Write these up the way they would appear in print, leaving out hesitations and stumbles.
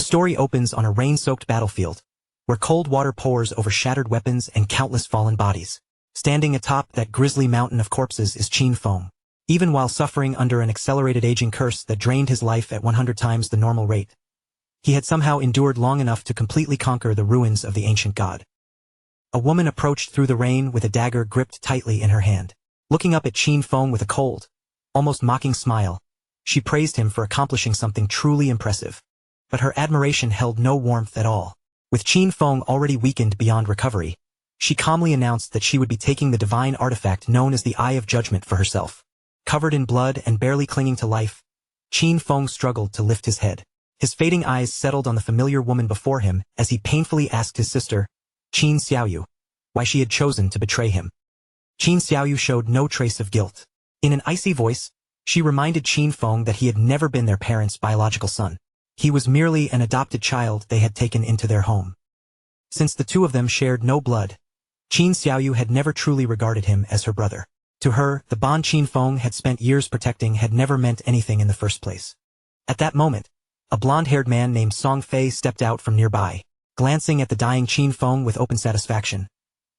The story opens on a rain-soaked battlefield, where cold water pours over shattered weapons and countless fallen bodies. Standing atop that grisly mountain of corpses is Qin Feng. Even while suffering under an accelerated aging curse that drained his life at 100 times the normal rate, he had somehow endured long enough to completely conquer the ruins of the ancient god. A woman approached through the rain with a dagger gripped tightly in her hand. Looking up at Qin Feng with a cold, almost mocking smile, she praised him for accomplishing something truly impressive. But her admiration held no warmth at all. With Qin Feng already weakened beyond recovery, she calmly announced that she would be taking the divine artifact known as the Eye of Judgment for herself. Covered in blood and barely clinging to life, Qin Feng struggled to lift his head. His fading eyes settled on the familiar woman before him as he painfully asked his sister, Qin Xiaoyu, why she had chosen to betray him. Qin Xiaoyu showed no trace of guilt. In an icy voice, she reminded Qin Feng that he had never been their parents' biological son. He was merely an adopted child they had taken into their home. Since the two of them shared no blood, Qin Xiaoyu had never truly regarded him as her brother. To her, the bond Qin Feng had spent years protecting had never meant anything in the first place. At that moment, a blonde-haired man named Song Fei stepped out from nearby. Glancing at the dying Qin Feng with open satisfaction,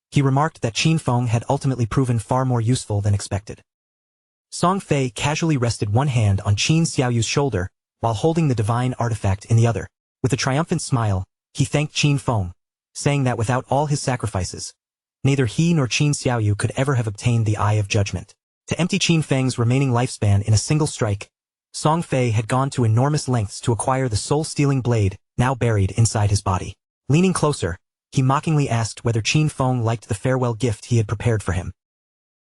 he remarked that Qin Feng had ultimately proven far more useful than expected. Song Fei casually rested one hand on Qin Xiaoyu's shoulder while holding the divine artifact in the other. With a triumphant smile, he thanked Qin Feng, saying that without all his sacrifices, neither he nor Qin Xiaoyu could ever have obtained the Eye of Judgment. To empty Qin Feng's remaining lifespan in a single strike, Song Fei had gone to enormous lengths to acquire the soul-stealing blade now buried inside his body. Leaning closer, he mockingly asked whether Qin Feng liked the farewell gift he had prepared for him.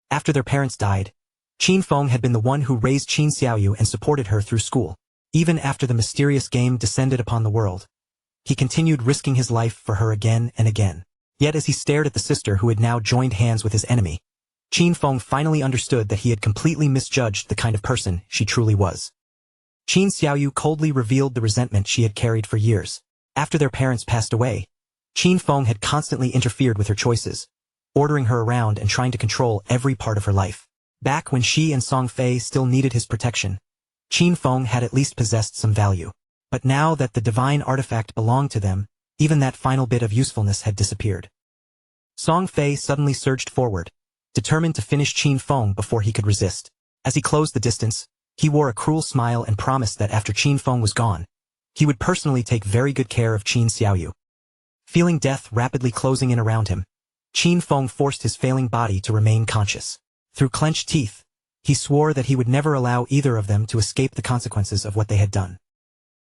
After their parents died, Qin Feng had been the one who raised Qin Xiaoyu and supported her through school. Even after the mysterious game descended upon the world, he continued risking his life for her again and again. Yet as he stared at the sister who had now joined hands with his enemy, Qin Feng finally understood that he had completely misjudged the kind of person she truly was. Qin Xiaoyu coldly revealed the resentment she had carried for years. After their parents passed away, Qin Feng had constantly interfered with her choices, ordering her around and trying to control every part of her life. Back when she and Song Fei still needed his protection, Qin Feng had at least possessed some value. But now that the divine artifact belonged to them, even that final bit of usefulness had disappeared. Song Fei suddenly surged forward, determined to finish Qin Feng before he could resist. As he closed the distance, he wore a cruel smile and promised that after Qin Feng was gone, he would personally take very good care of Qin Xiaoyu. Feeling death rapidly closing in around him, Qin Feng forced his failing body to remain conscious. Through clenched teeth, he swore that he would never allow either of them to escape the consequences of what they had done.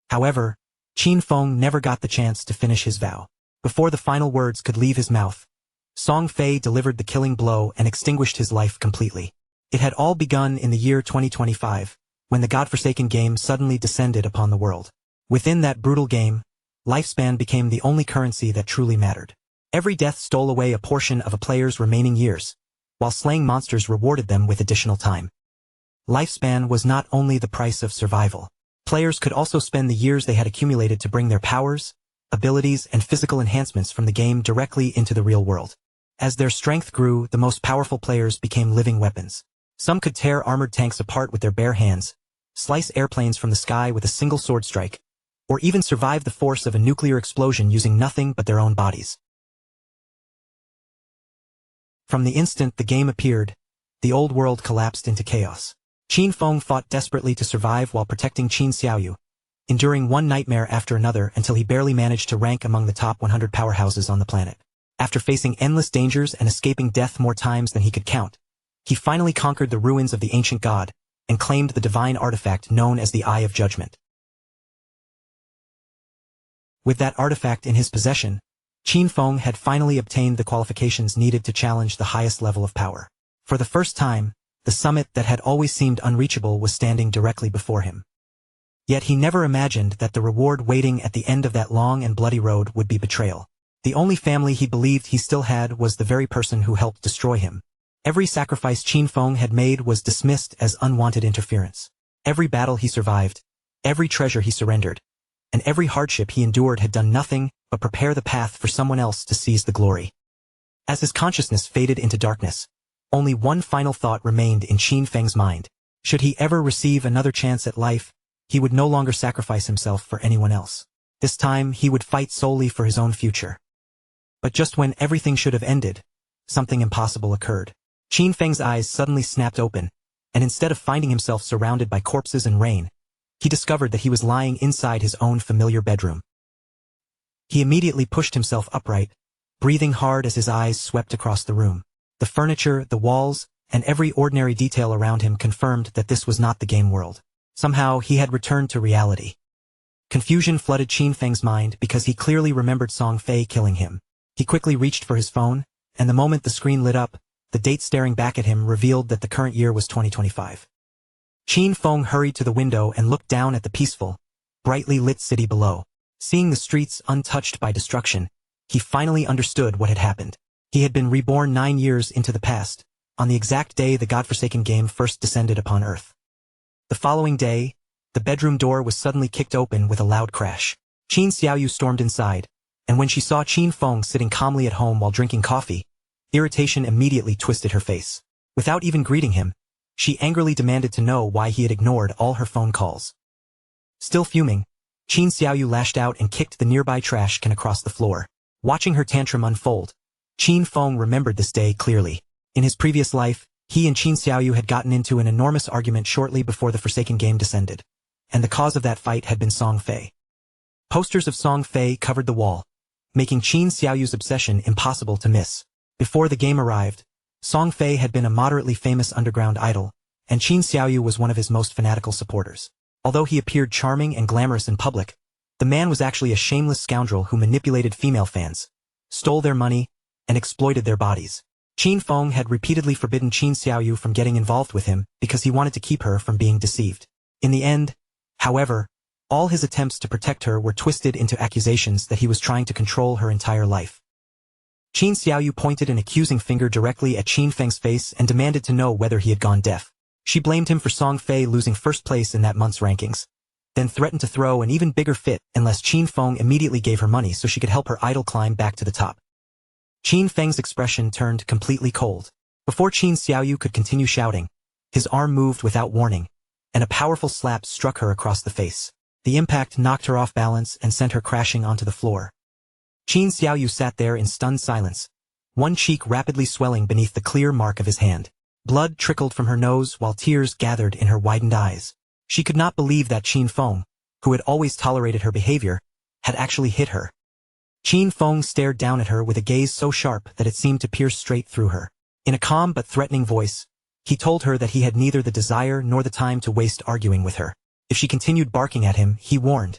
However, Qin Feng never got the chance to finish his vow. Before the final words could leave his mouth, Song Fei delivered the killing blow and extinguished his life completely. It had all begun in the year 2025, when the godforsaken game suddenly descended upon the world. Within that brutal game, lifespan became the only currency that truly mattered. Every death stole away a portion of a player's remaining years, while slaying monsters rewarded them with additional time. Lifespan was not only the price of survival. Players could also spend the years they had accumulated to bring their powers, abilities, and physical enhancements from the game directly into the real world. As their strength grew, the most powerful players became living weapons. Some could tear armored tanks apart with their bare hands, slice airplanes from the sky with a single sword strike, or even survive the force of a nuclear explosion using nothing but their own bodies. From the instant the game appeared, the old world collapsed into chaos. Qin Feng fought desperately to survive while protecting Qin Xiaoyu, enduring one nightmare after another until he barely managed to rank among the top 100 powerhouses on the planet. After facing endless dangers and escaping death more times than he could count, he finally conquered the ruins of the ancient god and claimed the divine artifact known as the Eye of Judgment. With that artifact in his possession, Qin Feng had finally obtained the qualifications needed to challenge the highest level of power. For the first time, the summit that had always seemed unreachable was standing directly before him. Yet he never imagined that the reward waiting at the end of that long and bloody road would be betrayal. The only family he believed he still had was the very person who helped destroy him. Every sacrifice Qin Feng had made was dismissed as unwanted interference. Every battle he survived, every treasure he surrendered, and every hardship he endured had done nothing but prepare the path for someone else to seize the glory. As his consciousness faded into darkness, only one final thought remained in Qin Feng's mind. Should he ever receive another chance at life, he would no longer sacrifice himself for anyone else. This time, he would fight solely for his own future. But just when everything should have ended, something impossible occurred. Qin Feng's eyes suddenly snapped open, and instead of finding himself surrounded by corpses and rain, he discovered that he was lying inside his own familiar bedroom. He immediately pushed himself upright, breathing hard as his eyes swept across the room. The furniture, the walls, and every ordinary detail around him confirmed that this was not the game world. Somehow, he had returned to reality. Confusion flooded Qin Feng's mind because he clearly remembered Song Fei killing him. He quickly reached for his phone, and the moment the screen lit up, the date staring back at him revealed that the current year was 2025. Qin Feng hurried to the window and looked down at the peaceful, brightly lit city below. Seeing the streets untouched by destruction, he finally understood what had happened. He had been reborn 9 years into the past, on the exact day the godforsaken game first descended upon Earth. The following day, the bedroom door was suddenly kicked open with a loud crash. Qin Xiaoyu stormed inside, and when she saw Qin Feng sitting calmly at home while drinking coffee, irritation immediately twisted her face. Without even greeting him, she angrily demanded to know why he had ignored all her phone calls. Still fuming, Qin Xiaoyu lashed out and kicked the nearby trash can across the floor. Watching her tantrum unfold, Qin Feng remembered this day clearly. In his previous life, he and Qin Xiaoyu had gotten into an enormous argument shortly before the Forsaken game descended, and the cause of that fight had been Song Fei. Posters of Song Fei covered the wall, making Qin Xiaoyu's obsession impossible to miss. Before the game arrived, Song Fei had been a moderately famous underground idol, and Qin Xiaoyu was one of his most fanatical supporters. Although he appeared charming and glamorous in public, the man was actually a shameless scoundrel who manipulated female fans, stole their money, and exploited their bodies. Qin Feng had repeatedly forbidden Qin Xiaoyu from getting involved with him because he wanted to keep her from being deceived. In the end, however, all his attempts to protect her were twisted into accusations that he was trying to control her entire life. Qin Xiaoyu pointed an accusing finger directly at Qin Feng's face and demanded to know whether he had gone deaf. She blamed him for Song Fei losing first place in that month's rankings, then threatened to throw an even bigger fit unless Qin Feng immediately gave her money so she could help her idol climb back to the top. Qin Feng's expression turned completely cold. Before Qin Xiaoyu could continue shouting, his arm moved without warning, and a powerful slap struck her across the face. The impact knocked her off balance and sent her crashing onto the floor. Qin Xiaoyu sat there in stunned silence, one cheek rapidly swelling beneath the clear mark of his hand. Blood trickled from her nose while tears gathered in her widened eyes. She could not believe that Qin Feng, who had always tolerated her behavior, had actually hit her. Qin Feng stared down at her with a gaze so sharp that it seemed to pierce straight through her. In a calm but threatening voice, he told her that he had neither the desire nor the time to waste arguing with her. If she continued barking at him, he warned,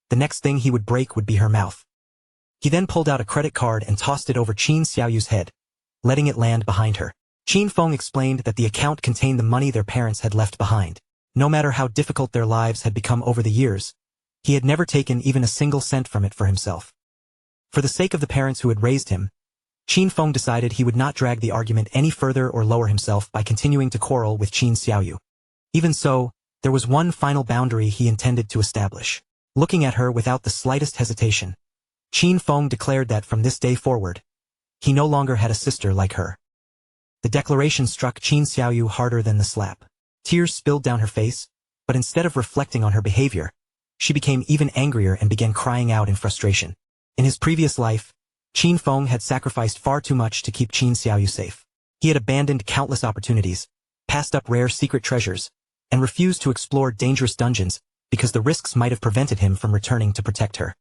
the next thing he would break would be her mouth. He then pulled out a credit card and tossed it over Qin Xiaoyu's head, letting it land behind her. Qin Feng explained that the account contained the money their parents had left behind. No matter how difficult their lives had become over the years, he had never taken even a single cent from it for himself. For the sake of the parents who had raised him, Qin Feng decided he would not drag the argument any further or lower himself by continuing to quarrel with Qin Xiaoyu. Even so, there was one final boundary he intended to establish. Looking at her without the slightest hesitation, Qin Feng declared that from this day forward, he no longer had a sister like her. The declaration struck Qin Xiaoyu harder than the slap. Tears spilled down her face, but instead of reflecting on her behavior, she became even angrier and began crying out in frustration. In his previous life, Qin Feng had sacrificed far too much to keep Qin Xiaoyu safe. He had abandoned countless opportunities, passed up rare secret treasures, and refused to explore dangerous dungeons because the risks might have prevented him from returning to protect her.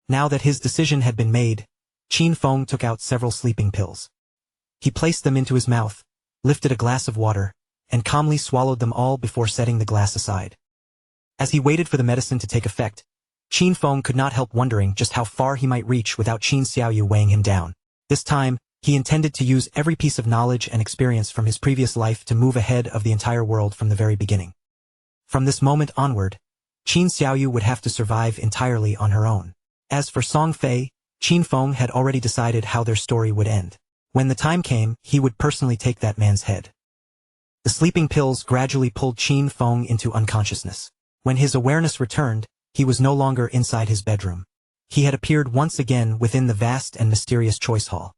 Now that his decision had been made, Qin Feng took out several sleeping pills. He placed them into his mouth, lifted a glass of water, and calmly swallowed them all before setting the glass aside. As he waited for the medicine to take effect, Qin Feng could not help wondering just how far he might reach without Qin Xiaoyu weighing him down. This time, he intended to use every piece of knowledge and experience from his previous life to move ahead of the entire world from the very beginning. From this moment onward, Qin Xiaoyu would have to survive entirely on her own. As for Song Fei, Qin Feng had already decided how their story would end. When the time came, he would personally take that man's head. The sleeping pills gradually pulled Qin Feng into unconsciousness. When his awareness returned, he was no longer inside his bedroom. He had appeared once again within the vast and mysterious choice hall.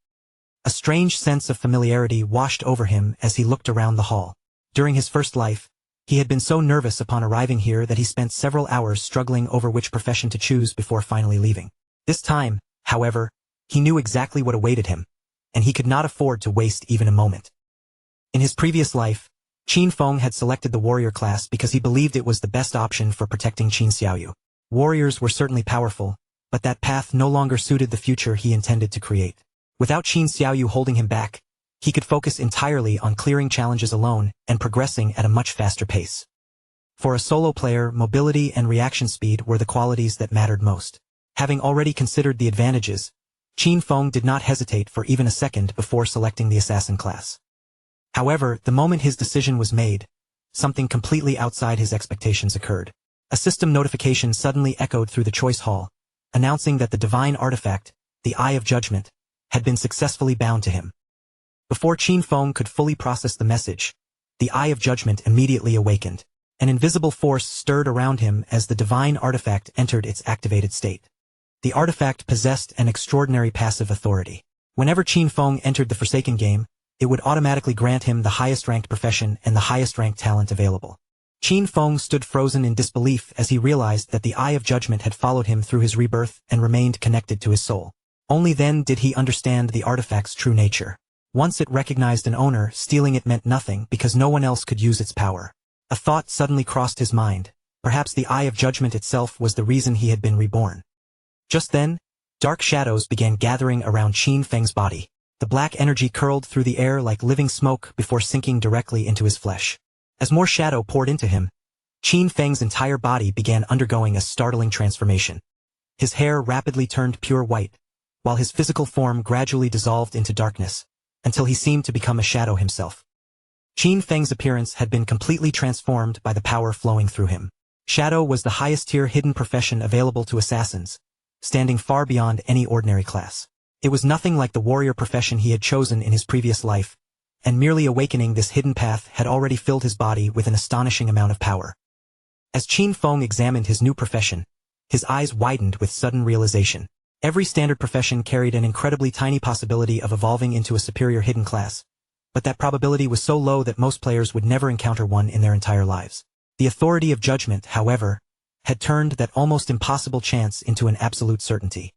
A strange sense of familiarity washed over him as he looked around the hall. During his first life, He had been so nervous upon arriving here that he spent several hours struggling over which profession to choose before finally leaving. This time, however, he knew exactly what awaited him, and he could not afford to waste even a moment. In his previous life, Qin Feng had selected the warrior class because he believed it was the best option for protecting Qin Xiaoyu. Warriors were certainly powerful, but that path no longer suited the future he intended to create. Without Qin Xiaoyu holding him back, he could focus entirely on clearing challenges alone and progressing at a much faster pace. For a solo player, mobility and reaction speed were the qualities that mattered most. Having already considered the advantages, Qin Feng did not hesitate for even a second before selecting the assassin class. However, the moment his decision was made, something completely outside his expectations occurred. A system notification suddenly echoed through the choice hall, announcing that the divine artifact, the Eye of Judgment, had been successfully bound to him. Before Qin Feng could fully process the message, the Eye of Judgment immediately awakened. An invisible force stirred around him as the divine artifact entered its activated state. The artifact possessed an extraordinary passive authority. Whenever Qin Feng entered the Forsaken game, it would automatically grant him the highest-ranked profession and the highest-ranked talent available. Qin Feng stood frozen in disbelief as he realized that the Eye of Judgment had followed him through his rebirth and remained connected to his soul. Only then did he understand the artifact's true nature. Once it recognized an owner, stealing it meant nothing because no one else could use its power. A thought suddenly crossed his mind. Perhaps the Eye of Judgment itself was the reason he had been reborn. Just then, dark shadows began gathering around Qin Feng's body. The black energy curled through the air like living smoke before sinking directly into his flesh. As more shadow poured into him, Qin Feng's entire body began undergoing a startling transformation. His hair rapidly turned pure white, while his physical form gradually dissolved into darkness, until he seemed to become a shadow himself. Qin Feng's appearance had been completely transformed by the power flowing through him. Shadow was the highest-tier hidden profession available to assassins, standing far beyond any ordinary class. It was nothing like the warrior profession he had chosen in his previous life, and merely awakening this hidden path had already filled his body with an astonishing amount of power. As Qin Feng examined his new profession, his eyes widened with sudden realization. Every standard profession carried an incredibly tiny possibility of evolving into a superior hidden class, but that probability was so low that most players would never encounter one in their entire lives. The authority of judgment, however, had turned that almost impossible chance into an absolute certainty.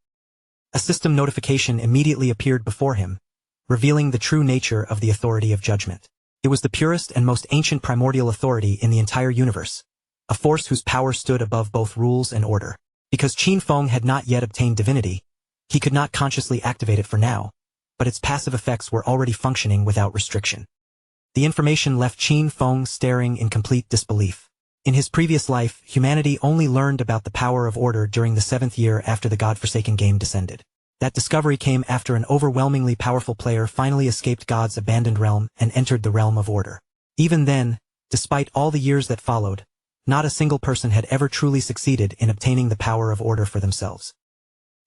A system notification immediately appeared before him, revealing the true nature of the authority of judgment. It was the purest and most ancient primordial authority in the entire universe, a force whose power stood above both rules and order. Because Qin Feng had not yet obtained divinity, he could not consciously activate it for now, but its passive effects were already functioning without restriction. The information left Qin Feng staring in complete disbelief. In his previous life, humanity only learned about the power of order during the 7th year after the God-forsaken game descended. That discovery came after an overwhelmingly powerful player finally escaped God's abandoned realm and entered the realm of order. Even then, despite all the years that followed, not a single person had ever truly succeeded in obtaining the power of order for themselves.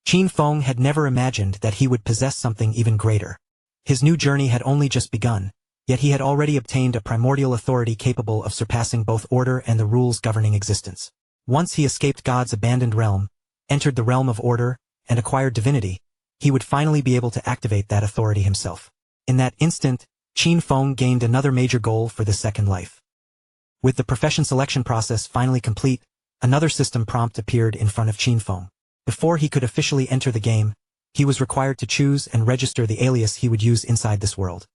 Qin Feng had never imagined that he would possess something even greater. His new journey had only just begun, yet he had already obtained a primordial authority capable of surpassing both order and the rules governing existence. Once he escaped God's abandoned realm, entered the realm of order, and acquired divinity, he would finally be able to activate that authority himself. In that instant, Qin Feng gained another major goal for this second life. With the profession selection process finally complete, another system prompt appeared in front of Qin Feng. Before he could officially enter the game, he was required to choose and register the alias he would use inside this world.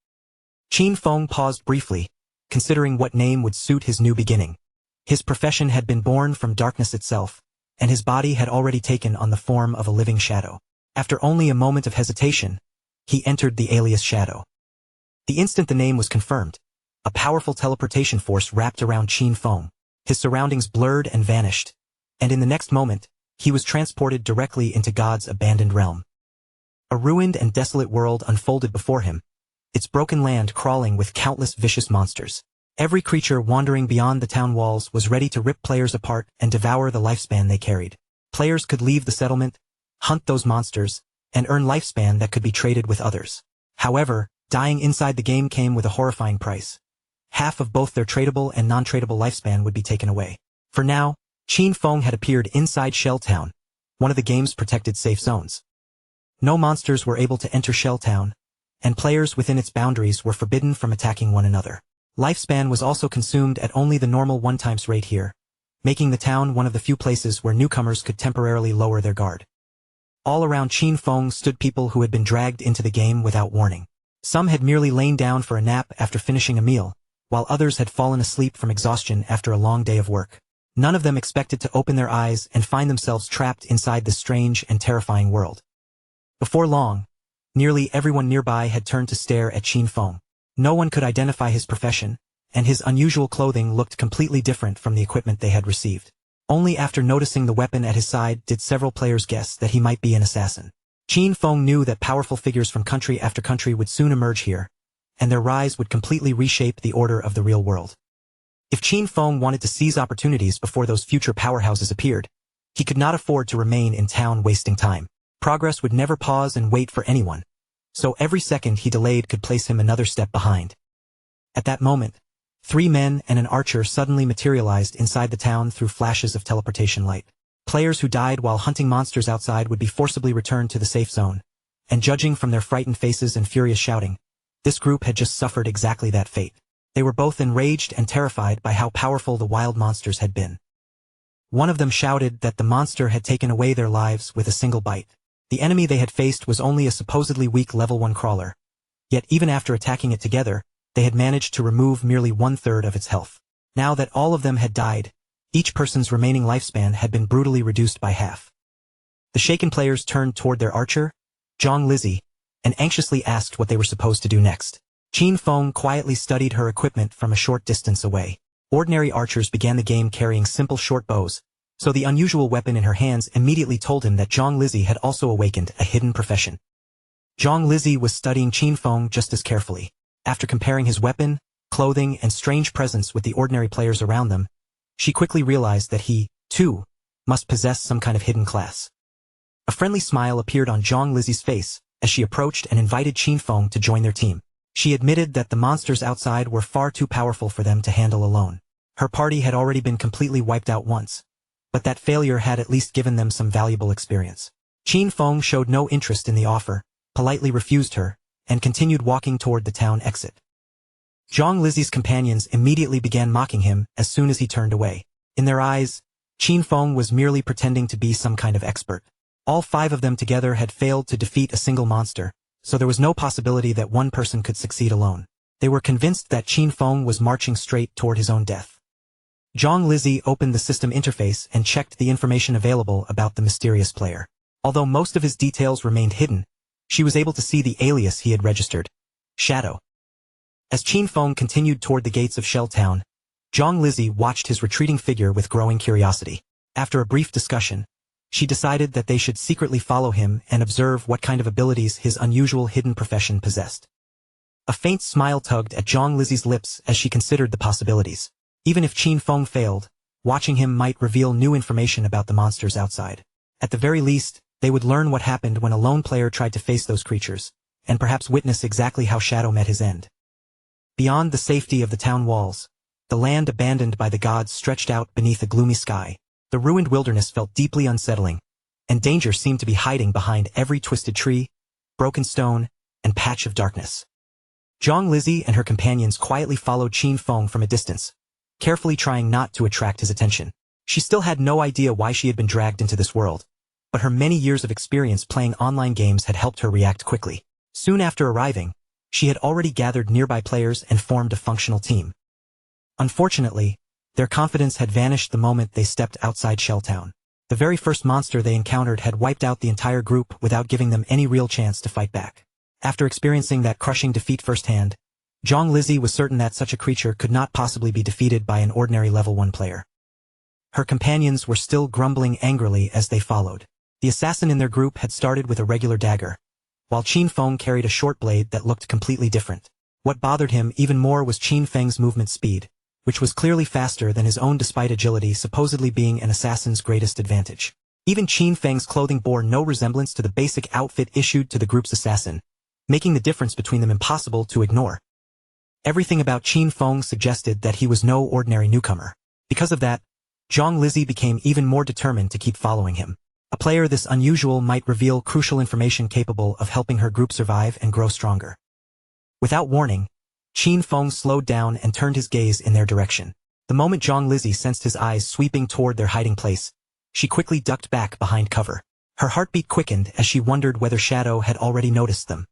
Qin Feng paused briefly, considering what name would suit his new beginning. His profession had been born from darkness itself, and his body had already taken on the form of a living shadow. After only a moment of hesitation, he entered the alias Shadow. The instant the name was confirmed, a powerful teleportation force wrapped around Qin Feng. His surroundings blurred and vanished, and in the next moment, he was transported directly into God's abandoned realm. A ruined and desolate world unfolded before him, its broken land crawling with countless vicious monsters. Every creature wandering beyond the town walls was ready to rip players apart and devour the lifespan they carried. Players could leave the settlement, hunt those monsters, and earn lifespan that could be traded with others. However, dying inside the game came with a horrifying price. Half of both their tradable and non-tradable lifespan would be taken away. For now, Qin Feng had appeared inside Shell Town, one of the game's protected safe zones. No monsters were able to enter Shell Town, and players within its boundaries were forbidden from attacking one another. Lifespan was also consumed at only the normal 1x rate here, making the town one of the few places where newcomers could temporarily lower their guard. All around Qin Feng stood people who had been dragged into the game without warning. Some had merely lain down for a nap after finishing a meal, while others had fallen asleep from exhaustion after a long day of work. None of them expected to open their eyes and find themselves trapped inside this strange and terrifying world. Before long, nearly everyone nearby had turned to stare at Qin Feng. No one could identify his profession, and his unusual clothing looked completely different from the equipment they had received. Only after noticing the weapon at his side did several players guess that he might be an assassin. Qin Feng knew that powerful figures from country after country would soon emerge here, and their rise would completely reshape the order of the real world. If Qin Feng wanted to seize opportunities before those future powerhouses appeared, he could not afford to remain in town wasting time. Progress would never pause and wait for anyone, so every second he delayed could place him another step behind. At that moment, 3 men and an archer suddenly materialized inside the town through flashes of teleportation light. Players who died while hunting monsters outside would be forcibly returned to the safe zone, and judging from their frightened faces and furious shouting, this group had just suffered exactly that fate. They were both enraged and terrified by how powerful the wild monsters had been. One of them shouted that the monster had taken away their lives with a single bite. The enemy they had faced was only a supposedly weak level 1 crawler, yet even after attacking it together, they had managed to remove merely 1/3 of its health. Now that all of them had died, each person's remaining lifespan had been brutally reduced by half. The shaken players turned toward their archer, Zhang Lizzie, and anxiously asked what they were supposed to do next. Qin Feng quietly studied her equipment from a short distance away. Ordinary archers began the game carrying simple short bows, so the unusual weapon in her hands immediately told him that Zhang Lizzie had also awakened a hidden profession. Zhang Lizzie was studying Qin Feng just as carefully. After comparing his weapon, clothing, and strange presence with the ordinary players around them, she quickly realized that he, too, must possess some kind of hidden class. A friendly smile appeared on Zhang Lizzie's face as she approached and invited Qin Feng to join their team. She admitted that the monsters outside were far too powerful for them to handle alone. Her party had already been completely wiped out once, but that failure had at least given them some valuable experience. Qin Feng showed no interest in the offer, politely refused her, and continued walking toward the town exit. Zhang Lizzie's companions immediately began mocking him as soon as he turned away. In their eyes, Qin Feng was merely pretending to be some kind of expert. All 5 of them together had failed to defeat a single monster, so there was no possibility that one person could succeed alone. They were convinced that Qin Feng was marching straight toward his own death. Zhang Lizzie opened the system interface and checked the information available about the mysterious player. Although most of his details remained hidden, she was able to see the alias he had registered, Shadow. As Qin Feng continued toward the gates of Shell Town, Zhang Lizzie watched his retreating figure with growing curiosity. After a brief discussion, she decided that they should secretly follow him and observe what kind of abilities his unusual hidden profession possessed. A faint smile tugged at Zhang Lizzie's lips as she considered the possibilities. Even if Qin Feng failed, watching him might reveal new information about the monsters outside. At the very least, they would learn what happened when a lone player tried to face those creatures, and perhaps witness exactly how Shadow met his end. Beyond the safety of the town walls, the land abandoned by the gods stretched out beneath a gloomy sky. The ruined wilderness felt deeply unsettling, and danger seemed to be hiding behind every twisted tree, broken stone, and patch of darkness. Zhang Lizzie and her companions quietly followed Qin Feng from a distance, carefully trying not to attract his attention. She still had no idea why she had been dragged into this world, but her many years of experience playing online games had helped her react quickly. Soon after arriving, she had already gathered nearby players and formed a functional team. Unfortunately, their confidence had vanished the moment they stepped outside Shelltown. The very first monster they encountered had wiped out the entire group without giving them any real chance to fight back. After experiencing that crushing defeat firsthand, Zhang Lizzie was certain that such a creature could not possibly be defeated by an ordinary level 1 player. Her companions were still grumbling angrily as they followed. The assassin in their group had started with a regular dagger, while Qin Feng carried a short blade that looked completely different. What bothered him even more was Qin Feng's movement speed, which was clearly faster than his own despite agility supposedly being an assassin's greatest advantage. Even Qin Feng's clothing bore no resemblance to the basic outfit issued to the group's assassin, making the difference between them impossible to ignore. Everything about Qin Feng suggested that he was no ordinary newcomer. Because of that, Zhang Lizzie became even more determined to keep following him. A player this unusual might reveal crucial information capable of helping her group survive and grow stronger. Without warning, Qin Feng slowed down and turned his gaze in their direction. The moment Zhang Lizzie sensed his eyes sweeping toward their hiding place, she quickly ducked back behind cover. Her heartbeat quickened as she wondered whether Shadow had already noticed them.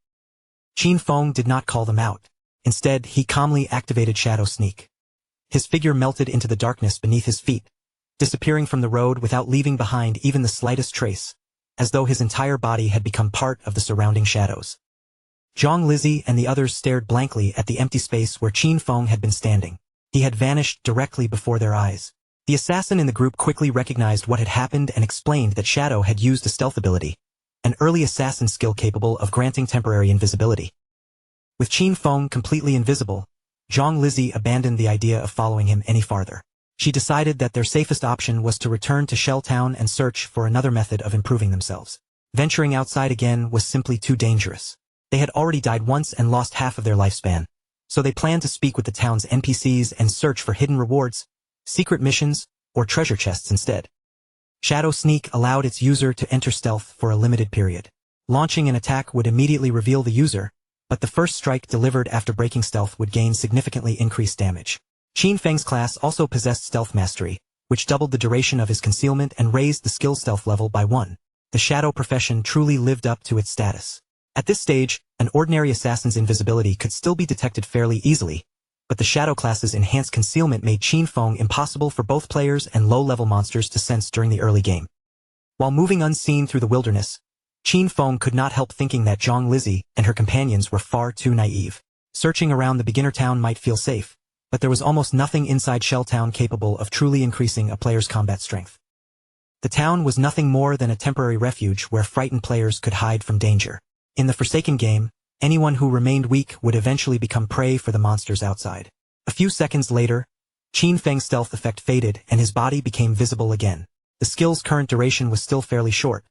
Qin Feng did not call them out. Instead, he calmly activated Shadow Sneak. His figure melted into the darkness beneath his feet, disappearing from the road without leaving behind even the slightest trace, as though his entire body had become part of the surrounding shadows. Zhang Lizzie and the others stared blankly at the empty space where Qin Feng had been standing. He had vanished directly before their eyes. The assassin in the group quickly recognized what had happened and explained that Shadow had used a stealth ability, an early assassin skill capable of granting temporary invisibility. With Qin Feng completely invisible, Zhang Lizzie abandoned the idea of following him any farther. She decided that their safest option was to return to Shell Town and search for another method of improving themselves. Venturing outside again was simply too dangerous. They had already died once and lost half of their lifespan, so they planned to speak with the town's NPCs and search for hidden rewards, secret missions, or treasure chests instead. Shadow Sneak allowed its user to enter stealth for a limited period. Launching an attack would immediately reveal the user, but the first strike delivered after breaking stealth would gain significantly increased damage. Qin Feng's class also possessed stealth mastery, which doubled the duration of his concealment and raised the skill stealth level by 1. The shadow profession truly lived up to its status. At this stage, an ordinary assassin's invisibility could still be detected fairly easily, but the shadow class's enhanced concealment made Qin Feng impossible for both players and low-level monsters to sense during the early game. While moving unseen through the wilderness, Qin Feng could not help thinking that Zhang Lizzie and her companions were far too naive. Searching around the beginner town might feel safe, but there was almost nothing inside Shell Town capable of truly increasing a player's combat strength. The town was nothing more than a temporary refuge where frightened players could hide from danger. In the Forsaken game, anyone who remained weak would eventually become prey for the monsters outside. A few seconds later, Qin Feng's stealth effect faded and his body became visible again. The skill's current duration was still fairly short,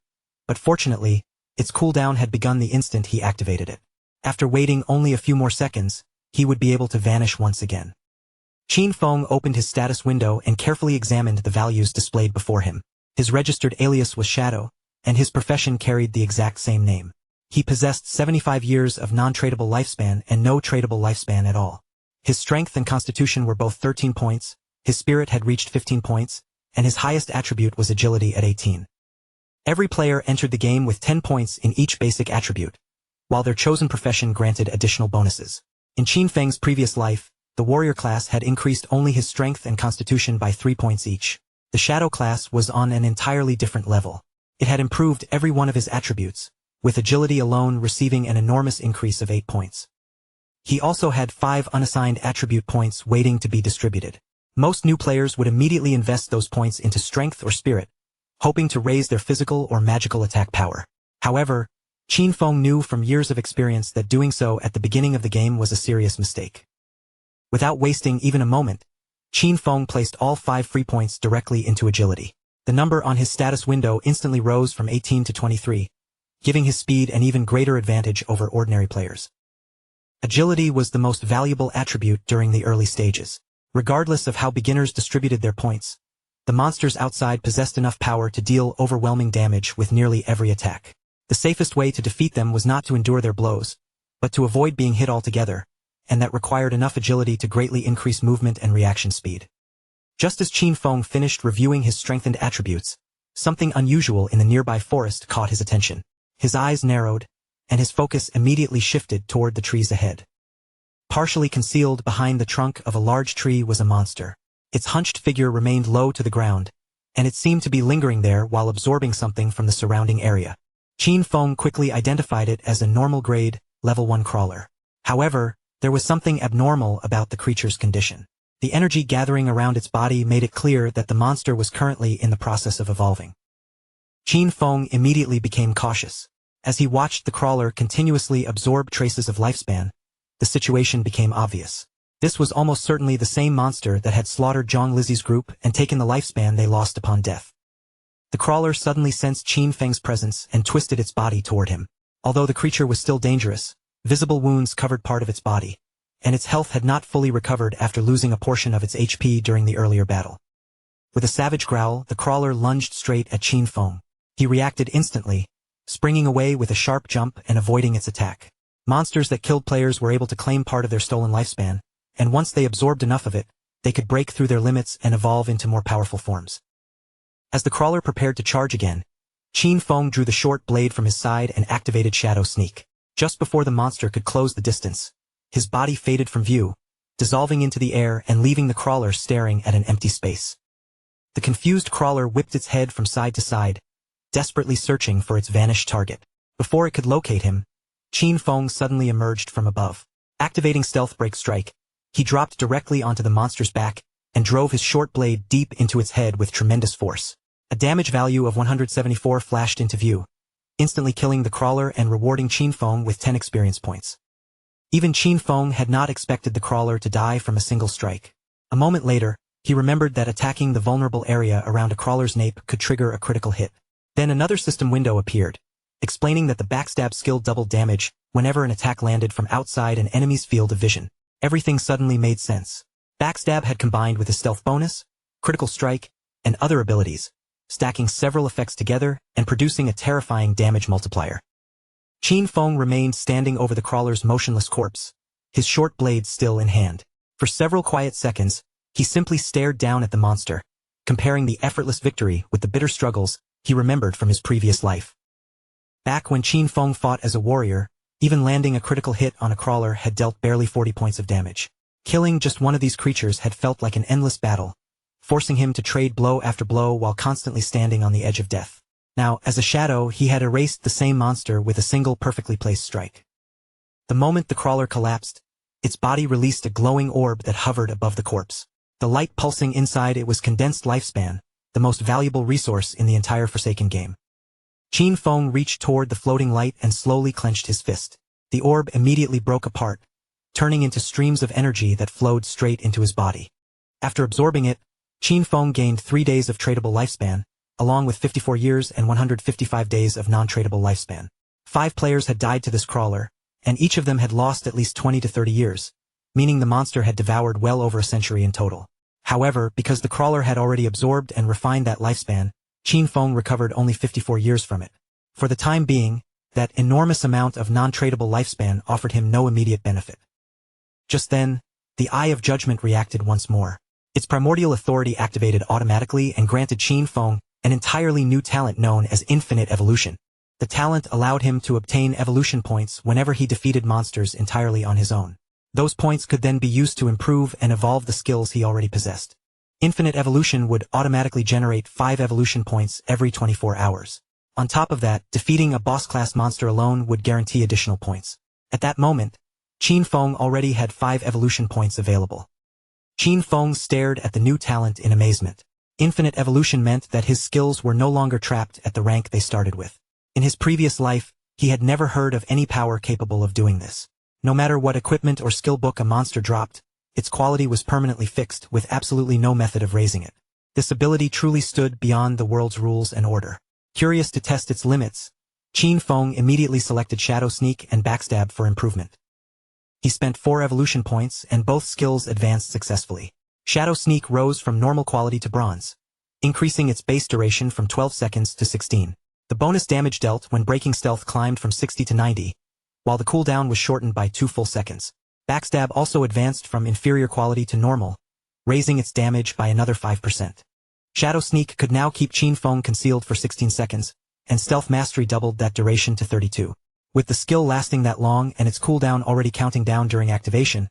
but fortunately, its cooldown had begun the instant he activated it. After waiting only a few more seconds, he would be able to vanish once again. Qin Feng opened his status window and carefully examined the values displayed before him. His registered alias was Shadow, and his profession carried the exact same name. He possessed 75 years of non-tradable lifespan and no tradable lifespan at all. His strength and constitution were both 13 points, his spirit had reached 15 points, and his highest attribute was agility at 18. Every player entered the game with 10 points in each basic attribute, while their chosen profession granted additional bonuses. In Qin Feng's previous life, the warrior class had increased only his strength and constitution by 3 points each. The shadow class was on an entirely different level. It had improved every one of his attributes, with agility alone receiving an enormous increase of 8 points. He also had 5 unassigned attribute points waiting to be distributed. Most new players would immediately invest those points into strength or spirit, hoping to raise their physical or magical attack power. However, Qin Feng knew from years of experience that doing so at the beginning of the game was a serious mistake. Without wasting even a moment, Qin Feng placed all 5 free points directly into agility. The number on his status window instantly rose from 18 to 23, giving his speed an even greater advantage over ordinary players. Agility was the most valuable attribute during the early stages. Regardless of how beginners distributed their points, the monsters outside possessed enough power to deal overwhelming damage with nearly every attack. The safest way to defeat them was not to endure their blows, but to avoid being hit altogether, and that required enough agility to greatly increase movement and reaction speed. Just as Qin Feng finished reviewing his strengthened attributes, something unusual in the nearby forest caught his attention. His eyes narrowed, and his focus immediately shifted toward the trees ahead. Partially concealed behind the trunk of a large tree was a monster. Its hunched figure remained low to the ground, and it seemed to be lingering there while absorbing something from the surrounding area. Qin Feng quickly identified it as a normal grade, level 1 crawler. However, there was something abnormal about the creature's condition. The energy gathering around its body made it clear that the monster was currently in the process of evolving. Qin Feng immediately became cautious. As he watched the crawler continuously absorb traces of lifespan, the situation became obvious. This was almost certainly the same monster that had slaughtered Zhang Lizzie's group and taken the lifespan they lost upon death. The crawler suddenly sensed Qin Feng's presence and twisted its body toward him. Although the creature was still dangerous, visible wounds covered part of its body, and its health had not fully recovered after losing a portion of its HP during the earlier battle. With a savage growl, the crawler lunged straight at Qin Feng. He reacted instantly, springing away with a sharp jump and avoiding its attack. Monsters that killed players were able to claim part of their stolen lifespan, and once they absorbed enough of it, they could break through their limits and evolve into more powerful forms. As the crawler prepared to charge again, Qin Feng drew the short blade from his side and activated Shadow Sneak. Just before the monster could close the distance, his body faded from view, dissolving into the air and leaving the crawler staring at an empty space. The confused crawler whipped its head from side to side, desperately searching for its vanished target. Before it could locate him, Qin Feng suddenly emerged from above. Activating Stealth Break Strike, he dropped directly onto the monster's back and drove his short blade deep into its head with tremendous force. A damage value of 174 flashed into view, instantly killing the crawler and rewarding Qin Feng with 10 experience points. Even Qin Feng had not expected the crawler to die from a single strike. A moment later, he remembered that attacking the vulnerable area around a crawler's nape could trigger a critical hit. Then another system window appeared, explaining that the backstab skill doubled damage whenever an attack landed from outside an enemy's field of vision. Everything suddenly made sense. Backstab had combined with a stealth bonus, critical strike, and other abilities, stacking several effects together and producing a terrifying damage multiplier. Qin Feng remained standing over the crawler's motionless corpse, his short blade still in hand. For several quiet seconds, he simply stared down at the monster, comparing the effortless victory with the bitter struggles he remembered from his previous life. Back when Qin Feng fought as a warrior, even landing a critical hit on a crawler had dealt barely 40 points of damage. Killing just one of these creatures had felt like an endless battle, forcing him to trade blow after blow while constantly standing on the edge of death. Now, as a shadow, he had erased the same monster with a single perfectly placed strike. The moment the crawler collapsed, its body released a glowing orb that hovered above the corpse. The light pulsing inside it was condensed lifespan, the most valuable resource in the entire Forsaken game. Qin Feng reached toward the floating light and slowly clenched his fist. The orb immediately broke apart, turning into streams of energy that flowed straight into his body. After absorbing it, Qin Feng gained 3 days of tradable lifespan, along with 54 years and 155 days of non-tradable lifespan. 5 players had died to this crawler, and each of them had lost at least 20 to 30 years, meaning the monster had devoured well over a century in total. However, because the crawler had already absorbed and refined that lifespan, Qin Feng recovered only 54 years from it. For the time being, that enormous amount of non-tradable lifespan offered him no immediate benefit. Just then, the Eye of Judgment reacted once more. Its primordial authority activated automatically and granted Qin Feng an entirely new talent known as Infinite Evolution. The talent allowed him to obtain evolution points whenever he defeated monsters entirely on his own. Those points could then be used to improve and evolve the skills he already possessed. Infinite Evolution would automatically generate 5 evolution points every 24 hours. On top of that, defeating a boss-class monster alone would guarantee additional points. At that moment, Qin Feng already had 5 evolution points available. Qin Feng stared at the new talent in amazement. Infinite Evolution meant that his skills were no longer trapped at the rank they started with. In his previous life, he had never heard of any power capable of doing this. No matter what equipment or skill book a monster dropped, its quality was permanently fixed with absolutely no method of raising it. This ability truly stood beyond the world's rules and order. Curious to test its limits, Qin Feng immediately selected Shadow Sneak and Backstab for improvement. He spent 4 evolution points and both skills advanced successfully. Shadow Sneak rose from normal quality to bronze, increasing its base duration from 12 seconds to 16. The bonus damage dealt when breaking stealth climbed from 60 to 90, while the cooldown was shortened by 2 full seconds. Backstab also advanced from inferior quality to normal, raising its damage by another 5%. Shadow Sneak could now keep Qin Feng concealed for 16 seconds, and Stealth Mastery doubled that duration to 32. With the skill lasting that long and its cooldown already counting down during activation,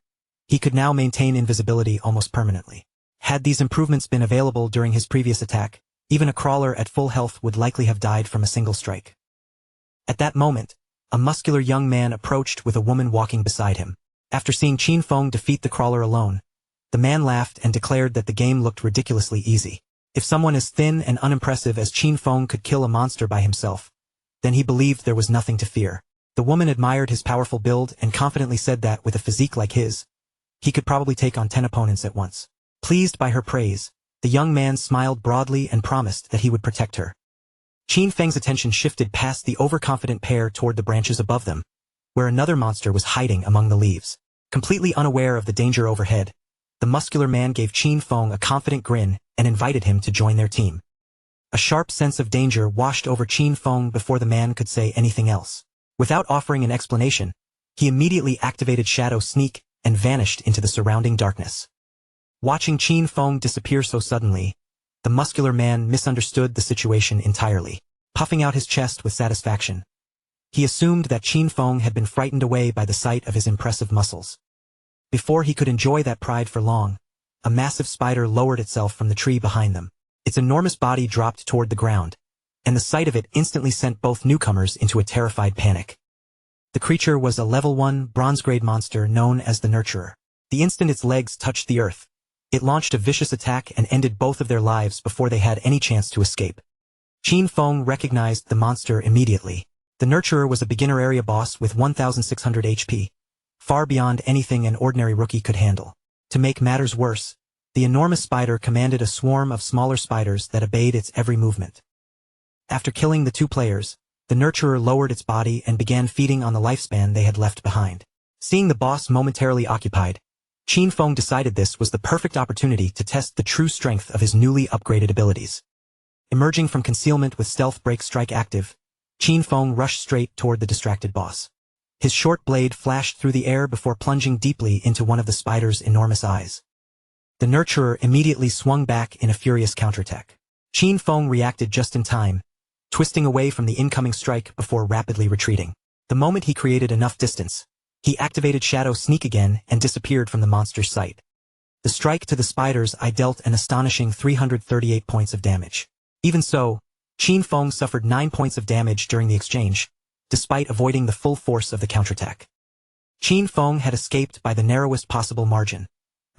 he could now maintain invisibility almost permanently. Had these improvements been available during his previous attack, even a crawler at full health would likely have died from a single strike. At that moment, a muscular young man approached with a woman walking beside him. After seeing Qin Feng defeat the crawler alone, the man laughed and declared that the game looked ridiculously easy. If someone as thin and unimpressive as Qin Feng could kill a monster by himself, then he believed there was nothing to fear. The woman admired his powerful build and confidently said that with a physique like his, he could probably take on 10 opponents at once. Pleased by her praise, the young man smiled broadly and promised that he would protect her. Qin Feng's attention shifted past the overconfident pair toward the branches above them, where another monster was hiding among the leaves. Completely unaware of the danger overhead, the muscular man gave Qin Feng a confident grin and invited him to join their team. A sharp sense of danger washed over Qin Feng before the man could say anything else. Without offering an explanation, He immediately activated Shadow Sneak and vanished into the surrounding darkness. Watching Qin Feng disappear so suddenly, the muscular man misunderstood the situation entirely, puffing out his chest with satisfaction. He assumed that Qin Feng had been frightened away by the sight of his impressive muscles. Before he could enjoy that pride for long, a massive spider lowered itself from the tree behind them. Its enormous body dropped toward the ground, and the sight of it instantly sent both newcomers into a terrified panic. The creature was a level 1 bronze-grade monster known as the Nurturer. The instant its legs touched the earth, it launched a vicious attack and ended both of their lives before they had any chance to escape. Qin Feng recognized the monster immediately. The Nurturer was a beginner area boss with 1,600 HP, far beyond anything an ordinary rookie could handle. To make matters worse, the enormous spider commanded a swarm of smaller spiders that obeyed its every movement. After killing the two players, the Nurturer lowered its body and began feeding on the lifespan they had left behind. Seeing the boss momentarily occupied, Qin Feng decided this was the perfect opportunity to test the true strength of his newly upgraded abilities. Emerging from concealment with Stealth Break Strike active, Qin Feng rushed straight toward the distracted boss. His short blade flashed through the air before plunging deeply into one of the spider's enormous eyes. The Nurturer immediately swung back in a furious counterattack. Qin Feng reacted just in time, twisting away from the incoming strike before rapidly retreating. The moment he created enough distance, he activated Shadow Sneak again and disappeared from the monster's sight. The strike to the spider's eye dealt an astonishing 338 points of damage. Even so, Qin Feng suffered 9 points of damage during the exchange, despite avoiding the full force of the counterattack. Qin Feng had escaped by the narrowest possible margin,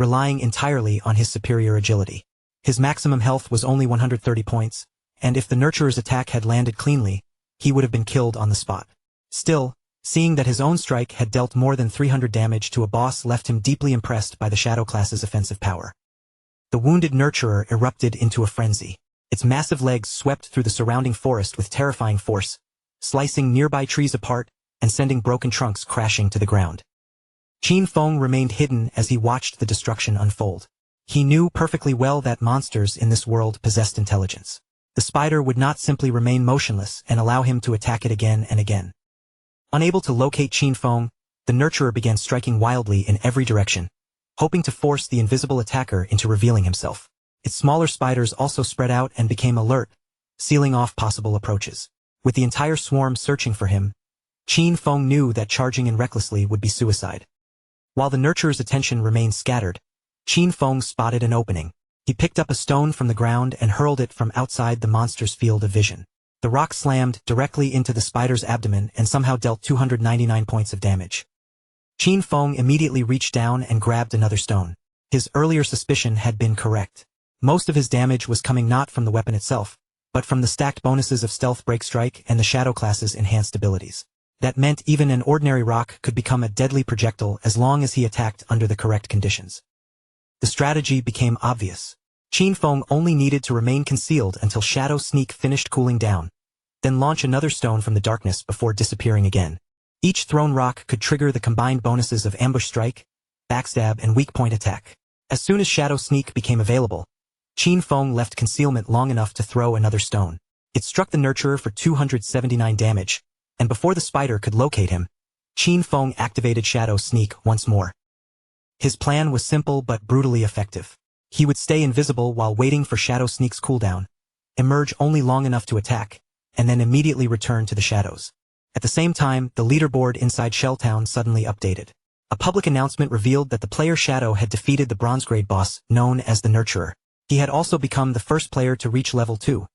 relying entirely on his superior agility. His maximum health was only 130 points, and if the Nurturer's attack had landed cleanly, he would have been killed on the spot. Still, seeing that his own strike had dealt more than 300 damage to a boss left him deeply impressed by the Shadow class's offensive power. The wounded Nurturer erupted into a frenzy. Its massive legs swept through the surrounding forest with terrifying force, slicing nearby trees apart and sending broken trunks crashing to the ground. Qin Feng remained hidden as he watched the destruction unfold. He knew perfectly well that monsters in this world possessed intelligence. The spider would not simply remain motionless and allow him to attack it again and again. Unable to locate Qin Feng, the Nurturer began striking wildly in every direction, hoping to force the invisible attacker into revealing himself. Its smaller spiders also spread out and became alert, sealing off possible approaches. With the entire swarm searching for him, Qin Feng knew that charging in recklessly would be suicide. While the Nurturer's attention remained scattered, Qin Feng spotted an opening. He picked up a stone from the ground and hurled it from outside the monster's field of vision. The rock slammed directly into the spider's abdomen and somehow dealt 299 points of damage. Qin Feng immediately reached down and grabbed another stone. His earlier suspicion had been correct. Most of his damage was coming not from the weapon itself, but from the stacked bonuses of Stealth Break Strike and the Shadow class's enhanced abilities. That meant even an ordinary rock could become a deadly projectile as long as he attacked under the correct conditions. The strategy became obvious. Qin Feng only needed to remain concealed until Shadow Sneak finished cooling down, then launch another stone from the darkness before disappearing again. Each thrown rock could trigger the combined bonuses of Ambush Strike, Backstab, and Weak Point Attack. As soon as Shadow Sneak became available, Qin Feng left concealment long enough to throw another stone. It struck the Nurturer for 279 damage, and before the spider could locate him, Qin Feng activated Shadow Sneak once more. His plan was simple but brutally effective. He would stay invisible while waiting for Shadow Sneak's cooldown, emerge only long enough to attack, and then immediately return to the shadows. At the same time, the leaderboard inside Shelltown suddenly updated. A public announcement revealed that the player Shadow had defeated the bronze-grade boss, known as the Nurturer. He had also become the first player to reach level 2,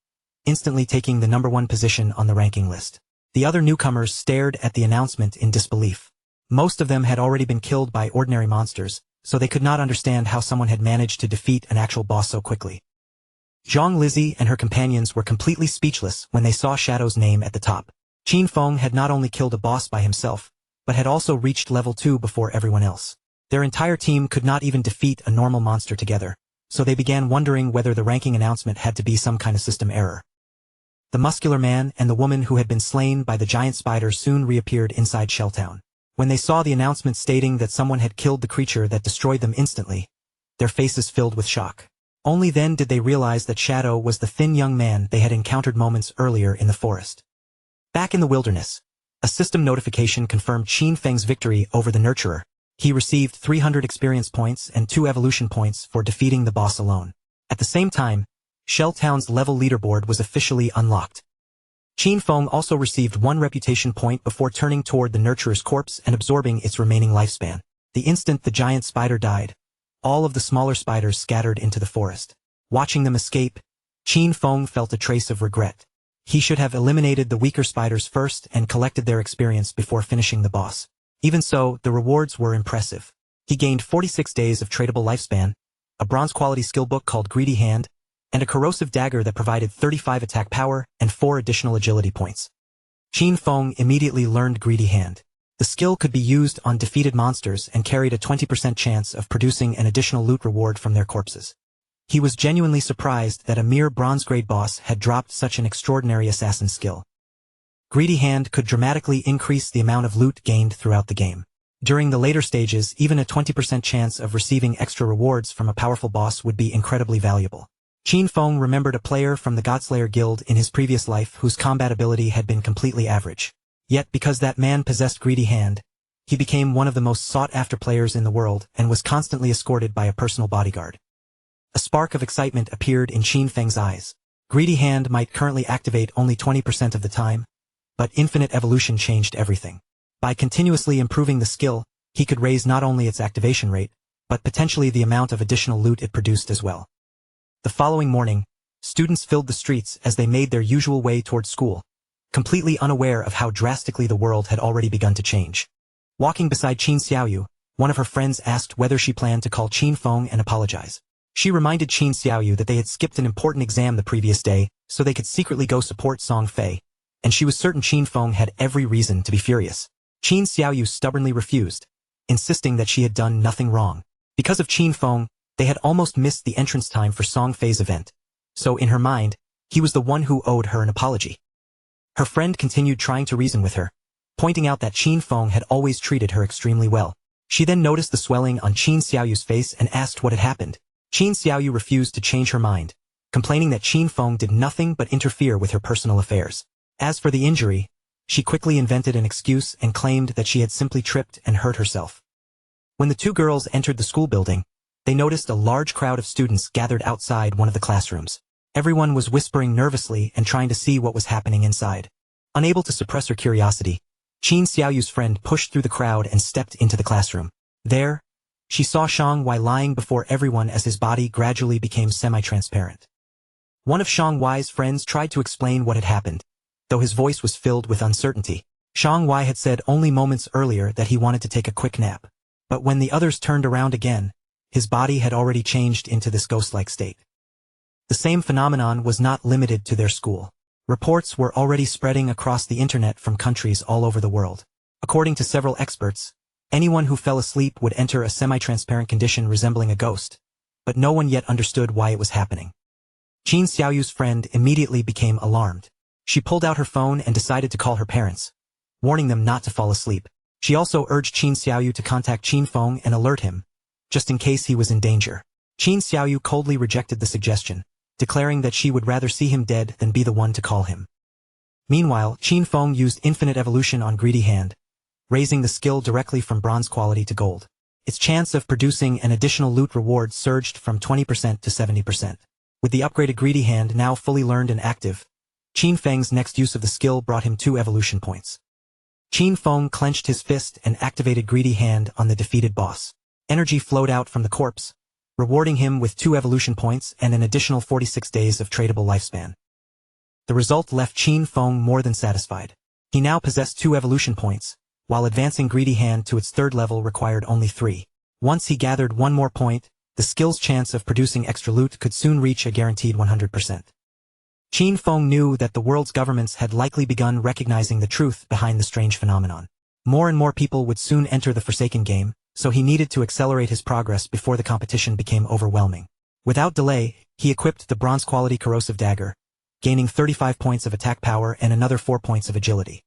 instantly taking the #1 position on the ranking list. The other newcomers stared at the announcement in disbelief. Most of them had already been killed by ordinary monsters, so they could not understand how someone had managed to defeat an actual boss so quickly. Zhang Lizzie and her companions were completely speechless when they saw Shadow's name at the top. Qin Feng had not only killed a boss by himself, but had also reached level 2 before everyone else. Their entire team could not even defeat a normal monster together, so they began wondering whether the ranking announcement had to be some kind of system error. The muscular man and the woman who had been slain by the giant spider soon reappeared inside Shelltown. When they saw the announcement stating that someone had killed the creature that destroyed them instantly, their faces filled with shock. Only then did they realize that Shadow was the thin young man they had encountered moments earlier in the forest. Back in the wilderness, A system notification confirmed Qin Feng's victory over the Nurturer. He received 300 experience points and 2 evolution points for defeating the boss alone. At the same time, Shell Town's level leaderboard was officially unlocked. Qin Feng also received 1 reputation point before turning toward the Nurturer's corpse and absorbing its remaining lifespan. The instant the giant spider died, all of the smaller spiders scattered into the forest. Watching them escape, Qin Feng felt a trace of regret. He should have eliminated the weaker spiders first and collected their experience before finishing the boss. Even so, the rewards were impressive. He gained 46 days of tradable lifespan, a bronze-quality skill book called Greedy Hand, and a corrosive dagger that provided 35 attack power and 4 additional agility points. Qin Feng immediately learned Greedy Hand. The skill could be used on defeated monsters and carried a 20% chance of producing an additional loot reward from their corpses. He was genuinely surprised that a mere bronze-grade boss had dropped such an extraordinary assassin skill. Greedy Hand could dramatically increase the amount of loot gained throughout the game. During the later stages, even a 20% chance of receiving extra rewards from a powerful boss would be incredibly valuable. Qin Feng remembered a player from the Godslayer Guild in his previous life whose combat ability had been completely average. Yet because that man possessed Greedy Hand, he became one of the most sought-after players in the world and was constantly escorted by a personal bodyguard. A spark of excitement appeared in Qin Feng's eyes. Greedy Hand might currently activate only 20% of the time, but infinite evolution changed everything. By continuously improving the skill, he could raise not only its activation rate, but potentially the amount of additional loot it produced as well. The following morning, students filled the streets as they made their usual way toward school, completely unaware of how drastically the world had already begun to change. Walking beside Qin Xiaoyu, one of her friends asked whether she planned to call Qin Feng and apologize. She reminded Qin Xiaoyu that they had skipped an important exam the previous day, so they could secretly go support Song Fei, and she was certain Qin Feng had every reason to be furious. Qin Xiaoyu stubbornly refused, insisting that she had done nothing wrong. Because of Qin Feng, they had almost missed the entrance time for Song Fei's event, so in her mind, he was the one who owed her an apology. Her friend continued trying to reason with her, pointing out that Qin Feng had always treated her extremely well. She then noticed the swelling on Qin Xiaoyu's face and asked what had happened. Qin Xiaoyu refused to change her mind, complaining that Qin Feng did nothing but interfere with her personal affairs. As for the injury, she quickly invented an excuse and claimed that she had simply tripped and hurt herself. When the two girls entered the school building, they noticed a large crowd of students gathered outside one of the classrooms. Everyone was whispering nervously and trying to see what was happening inside. Unable to suppress her curiosity, Qin Xiaoyu's friend pushed through the crowd and stepped into the classroom. There, she saw Shang Wai lying before everyone as his body gradually became semi-transparent. One of Shang Wai's friends tried to explain what had happened, though his voice was filled with uncertainty. Shang Wai had said only moments earlier that he wanted to take a quick nap. But when the others turned around again, his body had already changed into this ghost-like state. The same phenomenon was not limited to their school. Reports were already spreading across the internet from countries all over the world. According to several experts, anyone who fell asleep would enter a semi-transparent condition resembling a ghost, but no one yet understood why it was happening. Qin Xiaoyu's friend immediately became alarmed. She pulled out her phone and decided to call her parents, warning them not to fall asleep. She also urged Qin Xiaoyu to contact Qin Feng and alert him, just in case he was in danger. Qin Xiaoyu coldly rejected the suggestion, declaring that she would rather see him dead than be the one to call him. Meanwhile, Qin Feng used infinite evolution on Greedy Hand, raising the skill directly from bronze quality to gold. Its chance of producing an additional loot reward surged from 20% to 70%. With the upgraded Greedy Hand now fully learned and active, Qin Feng's next use of the skill brought him 2 evolution points. Qin Feng clenched his fist and activated Greedy Hand on the defeated boss. Energy flowed out from the corpse, rewarding him with 2 evolution points and an additional 46 days of tradable lifespan. The result left Qin Feng more than satisfied. He now possessed 2 evolution points, while advancing Greedy Hand to its 3rd level required only 3. Once he gathered 1 more point, the skill's chance of producing extra loot could soon reach a guaranteed 100%. Qin Feng knew that the world's governments had likely begun recognizing the truth behind the strange phenomenon. More and more people would soon enter the Forsaken game, so he needed to accelerate his progress before the competition became overwhelming. Without delay, he equipped the bronze-quality corrosive dagger, gaining 35 points of attack power and another 4 points of agility.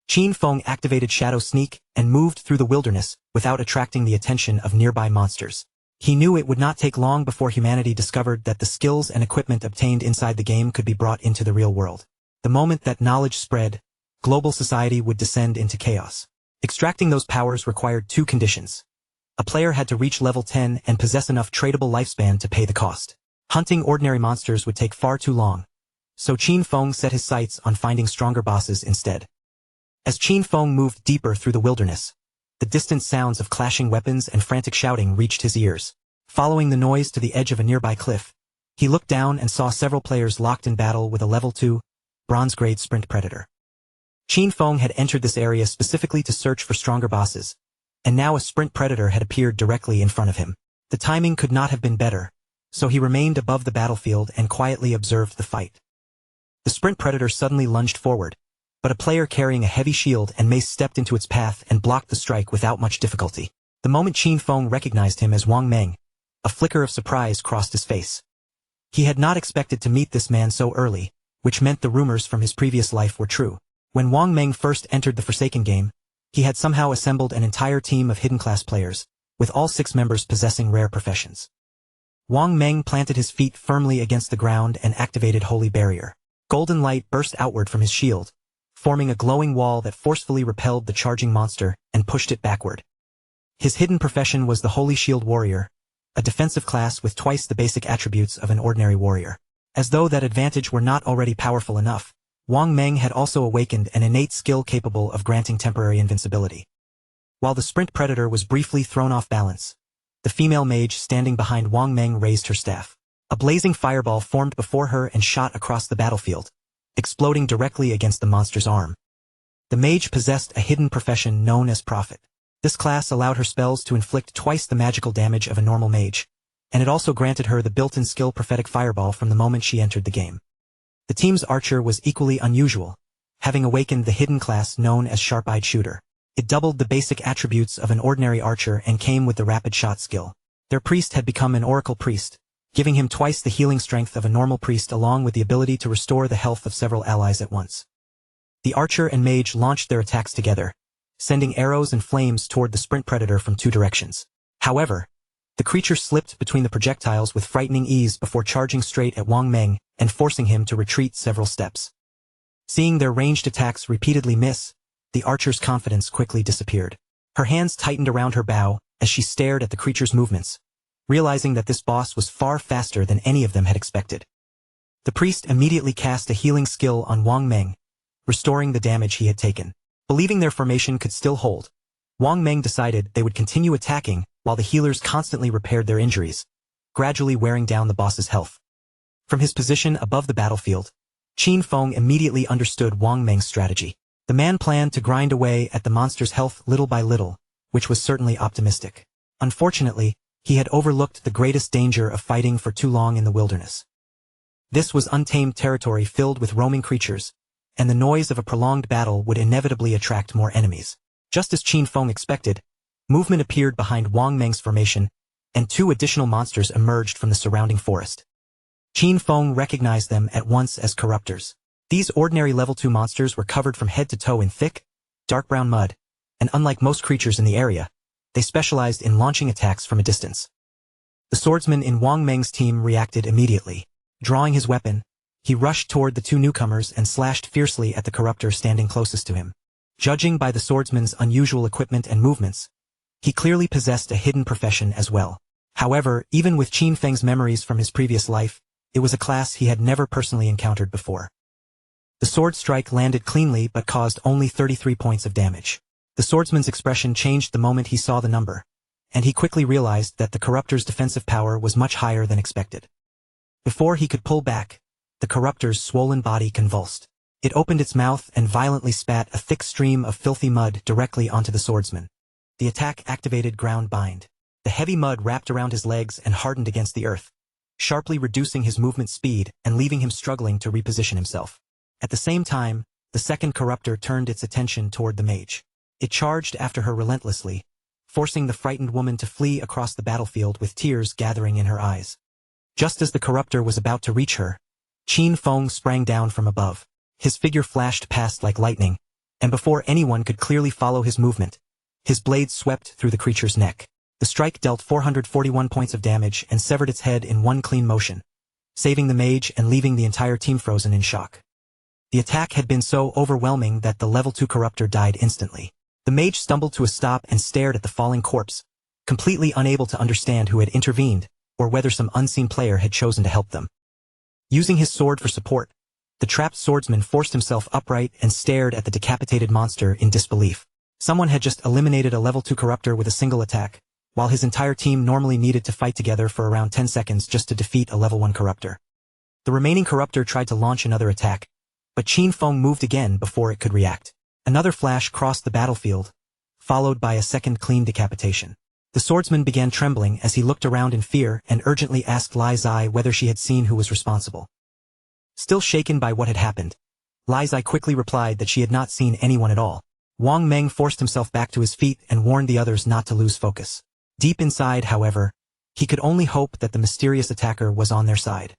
Qin Feng activated Shadow Sneak and moved through the wilderness without attracting the attention of nearby monsters. He knew it would not take long before humanity discovered that the skills and equipment obtained inside the game could be brought into the real world. The moment that knowledge spread, global society would descend into chaos. Extracting those powers required two conditions. A player had to reach level 10 and possess enough tradable lifespan to pay the cost. Hunting ordinary monsters would take far too long, so Qin Feng set his sights on finding stronger bosses instead. As Qin Feng moved deeper through the wilderness, the distant sounds of clashing weapons and frantic shouting reached his ears. Following the noise to the edge of a nearby cliff, he looked down and saw several players locked in battle with a level 2, bronze-grade sprint predator. Qin Feng had entered this area specifically to search for stronger bosses, and now a sprint predator had appeared directly in front of him. The timing could not have been better, so he remained above the battlefield and quietly observed the fight. The sprint predator suddenly lunged forward, but a player carrying a heavy shield and mace stepped into its path and blocked the strike without much difficulty. The moment Qin Feng recognized him as Wang Meng, a flicker of surprise crossed his face. He had not expected to meet this man so early, which meant the rumors from his previous life were true. When Wang Meng first entered the Forsaken game, he had somehow assembled an entire team of hidden class players, with all 6 members possessing rare professions. Wang Meng planted his feet firmly against the ground and activated Holy Barrier. Golden light burst outward from his shield, forming a glowing wall that forcefully repelled the charging monster and pushed it backward. His hidden profession was the Holy Shield Warrior, a defensive class with twice the basic attributes of an ordinary warrior. As though that advantage were not already powerful enough, Wang Meng had also awakened an innate skill capable of granting temporary invincibility. While the sprint predator was briefly thrown off balance, the female mage standing behind Wang Meng raised her staff. A blazing fireball formed before her and shot across the battlefield, exploding directly against the monster's arm. The mage possessed a hidden profession known as Prophet. This class allowed her spells to inflict twice the magical damage of a normal mage, and it also granted her the built-in skill Prophetic Fireball from the moment she entered the game. The team's archer was equally unusual, having awakened the hidden class known as Sharp-Eyed Shooter. It doubled the basic attributes of an ordinary archer and came with the rapid shot skill. Their priest had become an oracle priest, giving him twice the healing strength of a normal priest along with the ability to restore the health of several allies at once. The archer and mage launched their attacks together, sending arrows and flames toward the sprint predator from 2 directions. However, the creature slipped between the projectiles with frightening ease before charging straight at Wang Meng and forcing him to retreat several steps. Seeing their ranged attacks repeatedly miss, the archer's confidence quickly disappeared. Her hands tightened around her bow as she stared at the creature's movements, realizing that this boss was far faster than any of them had expected. The priest immediately cast a healing skill on Wang Meng, restoring the damage he had taken. Believing their formation could still hold, Wang Meng decided they would continue attacking while the healers constantly repaired their injuries, gradually wearing down the boss's health. From his position above the battlefield, Qin Feng immediately understood Wang Meng's strategy. The man planned to grind away at the monster's health little by little, which was certainly optimistic. Unfortunately, he had overlooked the greatest danger of fighting for too long in the wilderness. This was untamed territory filled with roaming creatures, and the noise of a prolonged battle would inevitably attract more enemies. Just as Qin Feng expected, movement appeared behind Wang Meng's formation, and 2 additional monsters emerged from the surrounding forest. Qin Feng recognized them at once as corruptors. These ordinary level 2 monsters were covered from head to toe in thick, dark brown mud, and unlike most creatures in the area, they specialized in launching attacks from a distance. The swordsman in Wang Meng's team reacted immediately. Drawing his weapon, he rushed toward the 2 newcomers and slashed fiercely at the corruptor standing closest to him. Judging by the swordsman's unusual equipment and movements, he clearly possessed a hidden profession as well. However, even with Qin Feng's memories from his previous life, it was a class he had never personally encountered before. The sword strike landed cleanly but caused only 33 points of damage. The swordsman's expression changed the moment he saw the number, and he quickly realized that the corruptor's defensive power was much higher than expected. Before he could pull back, the corruptor's swollen body convulsed. It opened its mouth and violently spat a thick stream of filthy mud directly onto the swordsman. The attack activated Ground Bind. The heavy mud wrapped around his legs and hardened against the earth, sharply reducing his movement speed and leaving him struggling to reposition himself. At the same time, the second corruptor turned its attention toward the mage. It charged after her relentlessly, forcing the frightened woman to flee across the battlefield with tears gathering in her eyes. Just as the corruptor was about to reach her, Qin Feng sprang down from above. His figure flashed past like lightning, and before anyone could clearly follow his movement, his blade swept through the creature's neck. The strike dealt 441 points of damage and severed its head in one clean motion, saving the mage and leaving the entire team frozen in shock. The attack had been so overwhelming that the level 2 corruptor died instantly. The mage stumbled to a stop and stared at the falling corpse, completely unable to understand who had intervened, or whether some unseen player had chosen to help them. Using his sword for support, the trapped swordsman forced himself upright and stared at the decapitated monster in disbelief. Someone had just eliminated a level 2 corruptor with a single attack, while his entire team normally needed to fight together for around 10 seconds just to defeat a level 1 corruptor. The remaining corruptor tried to launch another attack, but Qin Feng moved again before it could react. Another flash crossed the battlefield, followed by a second clean decapitation. The swordsman began trembling as he looked around in fear and urgently asked Lai Zai whether she had seen who was responsible. Still shaken by what had happened, Lai Zai quickly replied that she had not seen anyone at all. Wang Meng forced himself back to his feet and warned the others not to lose focus. Deep inside, however, he could only hope that the mysterious attacker was on their side.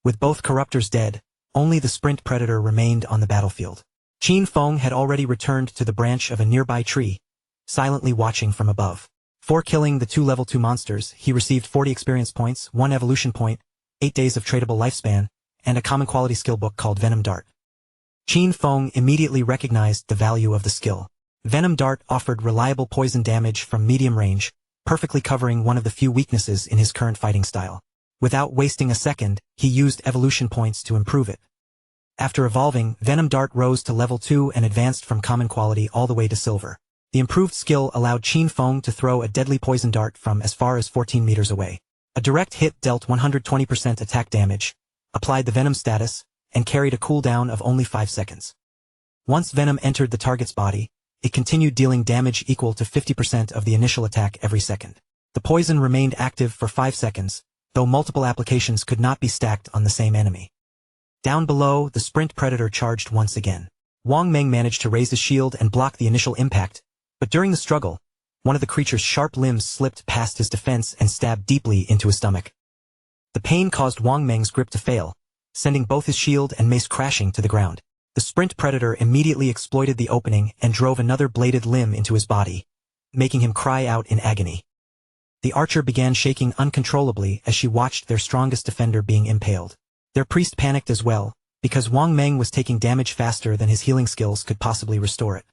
With both corruptors dead, only the sprint predator remained on the battlefield. Qin Feng had already returned to the branch of a nearby tree, silently watching from above. For killing the 2 level 2 monsters, he received 40 experience points, 1 evolution point, 8 days of tradable lifespan, and a common quality skill book called Venom Dart. Qin Feng immediately recognized the value of the skill. Venom Dart offered reliable poison damage from medium range, perfectly covering one of the few weaknesses in his current fighting style. Without wasting a second, he used evolution points to improve it. After evolving, Venom Dart rose to level 2 and advanced from common quality all the way to silver. The improved skill allowed Qin Feng to throw a deadly poison dart from as far as 14 meters away. A direct hit dealt 120% attack damage, applied the venom status, and carried a cooldown of only 5 seconds. Once venom entered the target's body, it continued dealing damage equal to 50% of the initial attack every second. The poison remained active for 5 seconds, though multiple applications could not be stacked on the same enemy. Down below, the sprint predator charged once again. Wang Meng managed to raise his shield and block the initial impact, but during the struggle, one of the creature's sharp limbs slipped past his defense and stabbed deeply into his stomach. The pain caused Wang Meng's grip to fail, sending both his shield and mace crashing to the ground. The sprint predator immediately exploited the opening and drove another bladed limb into his body, making him cry out in agony. The archer began shaking uncontrollably as she watched their strongest defender being impaled. Their priest panicked as well, because Wang Meng was taking damage faster than his healing skills could possibly restore it.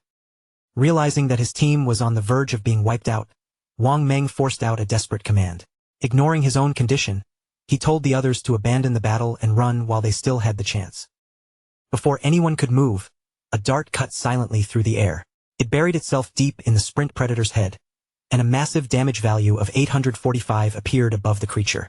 Realizing that his team was on the verge of being wiped out, Wang Meng forced out a desperate command. Ignoring his own condition, he told the others to abandon the battle and run while they still had the chance. Before anyone could move, a dart cut silently through the air. It buried itself deep in the sprint predator's head, and a massive damage value of 845 appeared above the creature.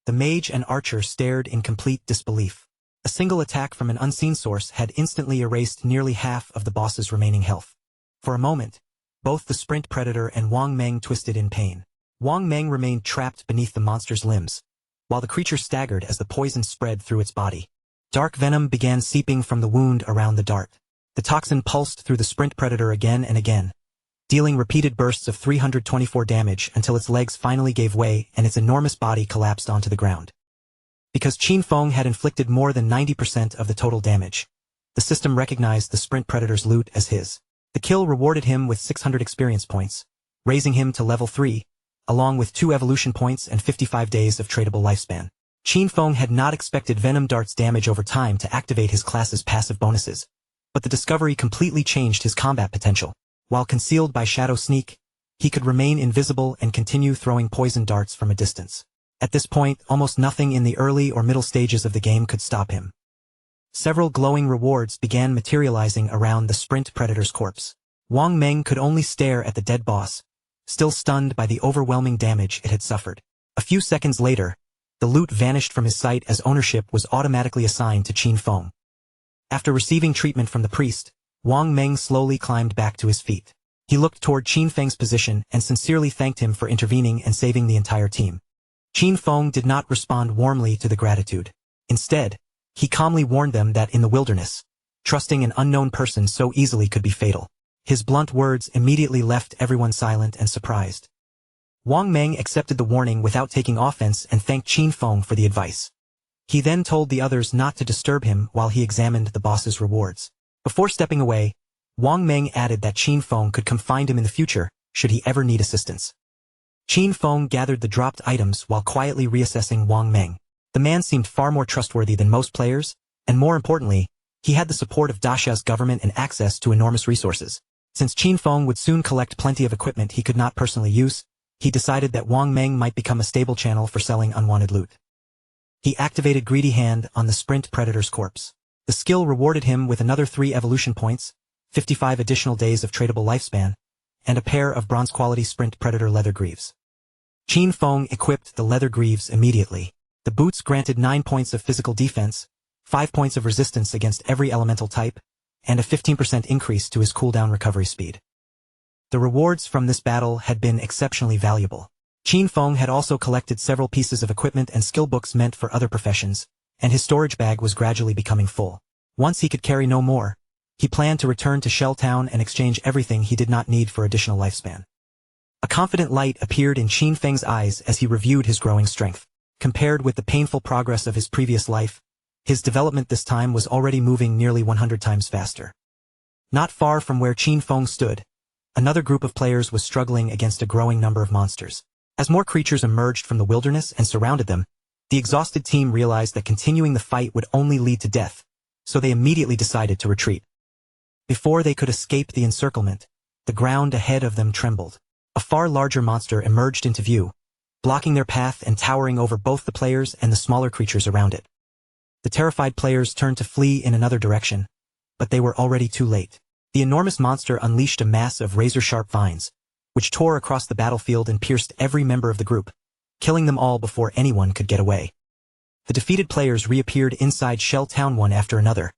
The mage and archer stared in complete disbelief. A single attack from an unseen source had instantly erased nearly half of the boss's remaining health. For a moment, both the sprint predator and Wang Meng twisted in pain. Wang Meng remained trapped beneath the monster's limbs, while the creature staggered as the poison spread through its body. Dark venom began seeping from the wound around the dart. The toxin pulsed through the sprint predator again and again, dealing repeated bursts of 324 damage until its legs finally gave way and its enormous body collapsed onto the ground. Because Qin Feng had inflicted more than 90% of the total damage, the system recognized the sprint predator's loot as his. The kill rewarded him with 600 experience points, raising him to level 3, along with 2 evolution points and 55 days of tradable lifespan. Qin Feng had not expected Venom Dart's damage over time to activate his class's passive bonuses, but the discovery completely changed his combat potential. While concealed by Shadow Sneak, he could remain invisible and continue throwing poison darts from a distance. At this point, almost nothing in the early or middle stages of the game could stop him. Several glowing rewards began materializing around the sprint predator's corpse. Wang Meng could only stare at the dead boss, still stunned by the overwhelming damage it had suffered. A few seconds later, the loot vanished from his sight as ownership was automatically assigned to Qin Feng. After receiving treatment from the priest, Wang Meng slowly climbed back to his feet. He looked toward Qin Feng's position and sincerely thanked him for intervening and saving the entire team. Qin Feng did not respond warmly to the gratitude. Instead, he calmly warned them that in the wilderness, trusting an unknown person so easily could be fatal. His blunt words immediately left everyone silent and surprised. Wang Meng accepted the warning without taking offense and thanked Qin Feng for the advice. He then told the others not to disturb him while he examined the boss's rewards. Before stepping away, Wang Meng added that Qin Feng could come find him in the future, should he ever need assistance. Qin Feng gathered the dropped items while quietly reassessing Wang Meng. The man seemed far more trustworthy than most players, and more importantly, He had the support of Daxia's government and access to enormous resources. Since Qin Feng would soon collect plenty of equipment he could not personally use, he decided that Wang Meng might become a stable channel for selling unwanted loot. He activated Greedy Hand on the Sprint Predator's corpse. The skill rewarded him with another 3 evolution points, 55 additional days of tradable lifespan, and a pair of bronze-quality Sprint Predator leather greaves. Qin Feng equipped the leather greaves immediately. The boots granted 9 points of physical defense, 5 points of resistance against every elemental type, and a 15% increase to his cooldown recovery speed. The rewards from this battle had been exceptionally valuable. Qin Feng had also collected several pieces of equipment and skill books meant for other professions, and his storage bag was gradually becoming full. Once he could carry no more, he planned to return to Shell Town and exchange everything he did not need for additional lifespan. A confident light appeared in Qin Feng's eyes as he reviewed his growing strength. Compared with the painful progress of his previous life, his development this time was already moving nearly 100 times faster. Not far from where Qin Feng stood, another group of players was struggling against a growing number of monsters. As more creatures emerged from the wilderness and surrounded them, the exhausted team realized that continuing the fight would only lead to death, so they immediately decided to retreat. Before they could escape the encirclement, the ground ahead of them trembled. A far larger monster emerged into view, blocking their path and towering over both the players and the smaller creatures around it. The terrified players turned to flee in another direction, but they were already too late. The enormous monster unleashed a mass of razor-sharp vines, which tore across the battlefield and pierced every member of the group, killing them all before anyone could get away. The defeated players reappeared inside Shell Town one after another,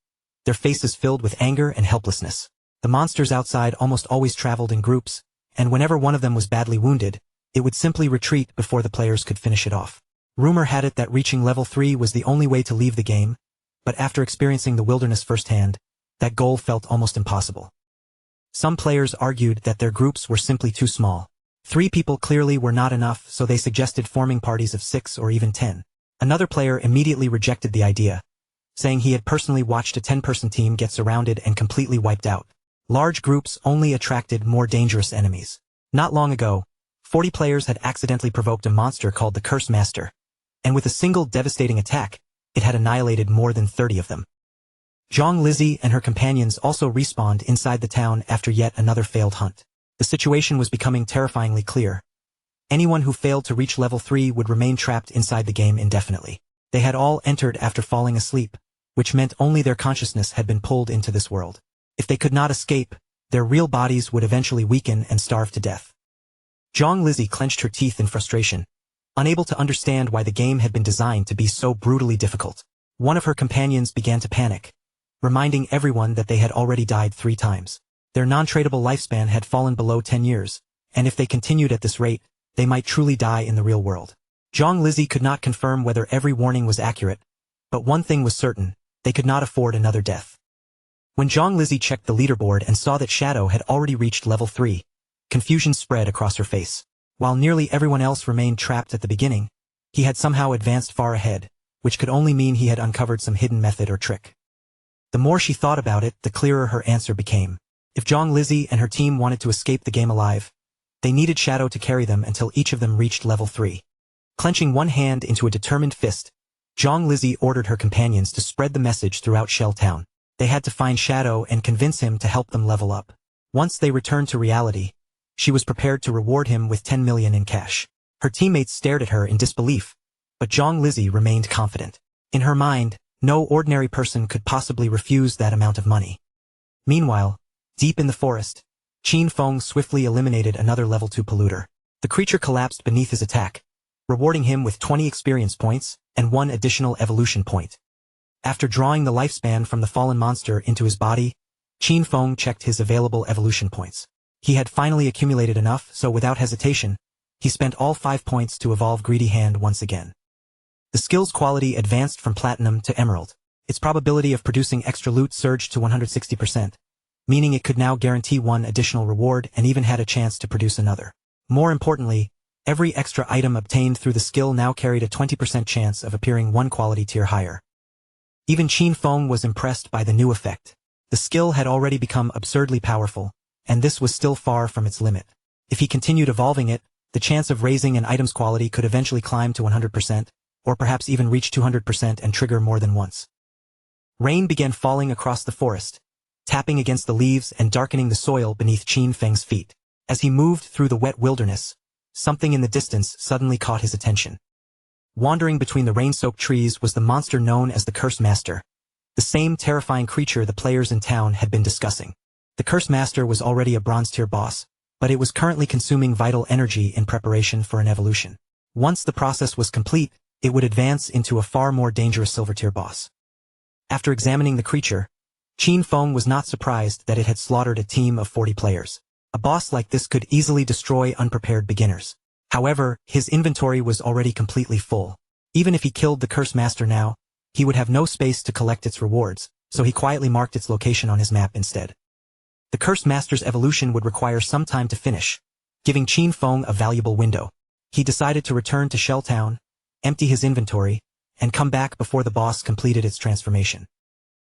their faces filled with anger and helplessness. The monsters outside almost always traveled in groups, and whenever one of them was badly wounded, it would simply retreat before the players could finish it off. Rumor had it that reaching level 3 was the only way to leave the game, but after experiencing the wilderness firsthand, that goal felt almost impossible. Some players argued that their groups were simply too small. 3 people clearly were not enough, so they suggested forming parties of 6 or even 10. Another player immediately rejected the idea, saying he had personally watched a 10-person team get surrounded and completely wiped out. Large groups only attracted more dangerous enemies. Not long ago, 40 players had accidentally provoked a monster called the Curse Master, and with a single devastating attack, it had annihilated more than 30 of them. Zhang Lizzie and her companions also respawned inside the town after yet another failed hunt. The situation was becoming terrifyingly clear. Anyone who failed to reach level 3 would remain trapped inside the game indefinitely. They had all entered after falling asleep, which meant only their consciousness had been pulled into this world. If they could not escape, their real bodies would eventually weaken and starve to death. Zhang Lizzie clenched her teeth in frustration, unable to understand why the game had been designed to be so brutally difficult. One of her companions began to panic, reminding everyone that they had already died 3 times. Their non-tradable lifespan had fallen below 10 years, and if they continued at this rate, they might truly die in the real world. Zhang Lizzie could not confirm whether every warning was accurate, but one thing was certain, they could not afford another death. When Zhang Lizzie checked the leaderboard and saw that Shadow had already reached level 3, confusion spread across her face. While nearly everyone else remained trapped at the beginning, he had somehow advanced far ahead, which could only mean he had uncovered some hidden method or trick. The more she thought about it, the clearer her answer became. If Zhang Lizzie and her team wanted to escape the game alive, they needed Shadow to carry them until each of them reached level 3. Clenching one hand into a determined fist, Zhang Lizzie ordered her companions to spread the message throughout Shell Town. They had to find Shadow and convince him to help them level up. Once they returned to reality, she was prepared to reward him with 10 million in cash. Her teammates stared at her in disbelief, but Zhang Lizzie remained confident. In her mind, no ordinary person could possibly refuse that amount of money. Meanwhile, deep in the forest, Qin Feng swiftly eliminated another level 2 polluter. The creature collapsed beneath his attack, rewarding him with 20 experience points and 1 additional evolution point. After drawing the lifespan from the fallen monster into his body, Qin Feng checked his available evolution points. He had finally accumulated enough, so without hesitation, he spent all 5 points to evolve Greedy Hand once again. The skill's quality advanced from Platinum to Emerald. Its probability of producing extra loot surged to 160%, meaning it could now guarantee 1 additional reward and even had a chance to produce another. More importantly, every extra item obtained through the skill now carried a 20% chance of appearing 1 quality tier higher. Even Qin Feng was impressed by the new effect. The skill had already become absurdly powerful, and this was still far from its limit. If he continued evolving it, the chance of raising an item's quality could eventually climb to 100%, or perhaps even reach 200% and trigger more than once. Rain began falling across the forest, tapping against the leaves and darkening the soil beneath Qin Feng's feet. As he moved through the wet wilderness, something in the distance suddenly caught his attention. Wandering between the rain-soaked trees was the monster known as the Curse Master, the same terrifying creature the players in town had been discussing. The Curse Master was already a bronze-tier boss, but it was currently consuming vital energy in preparation for an evolution. Once the process was complete, it would advance into a far more dangerous silver-tier boss. After examining the creature, Qin Feng was not surprised that it had slaughtered a team of 40 players. A boss like this could easily destroy unprepared beginners. However, his inventory was already completely full. Even if he killed the Curse Master now, he would have no space to collect its rewards, so he quietly marked its location on his map instead. The Curse Master's evolution would require some time to finish, giving Qin Feng a valuable window. He decided to return to Shell Town, empty his inventory, and come back before the boss completed its transformation.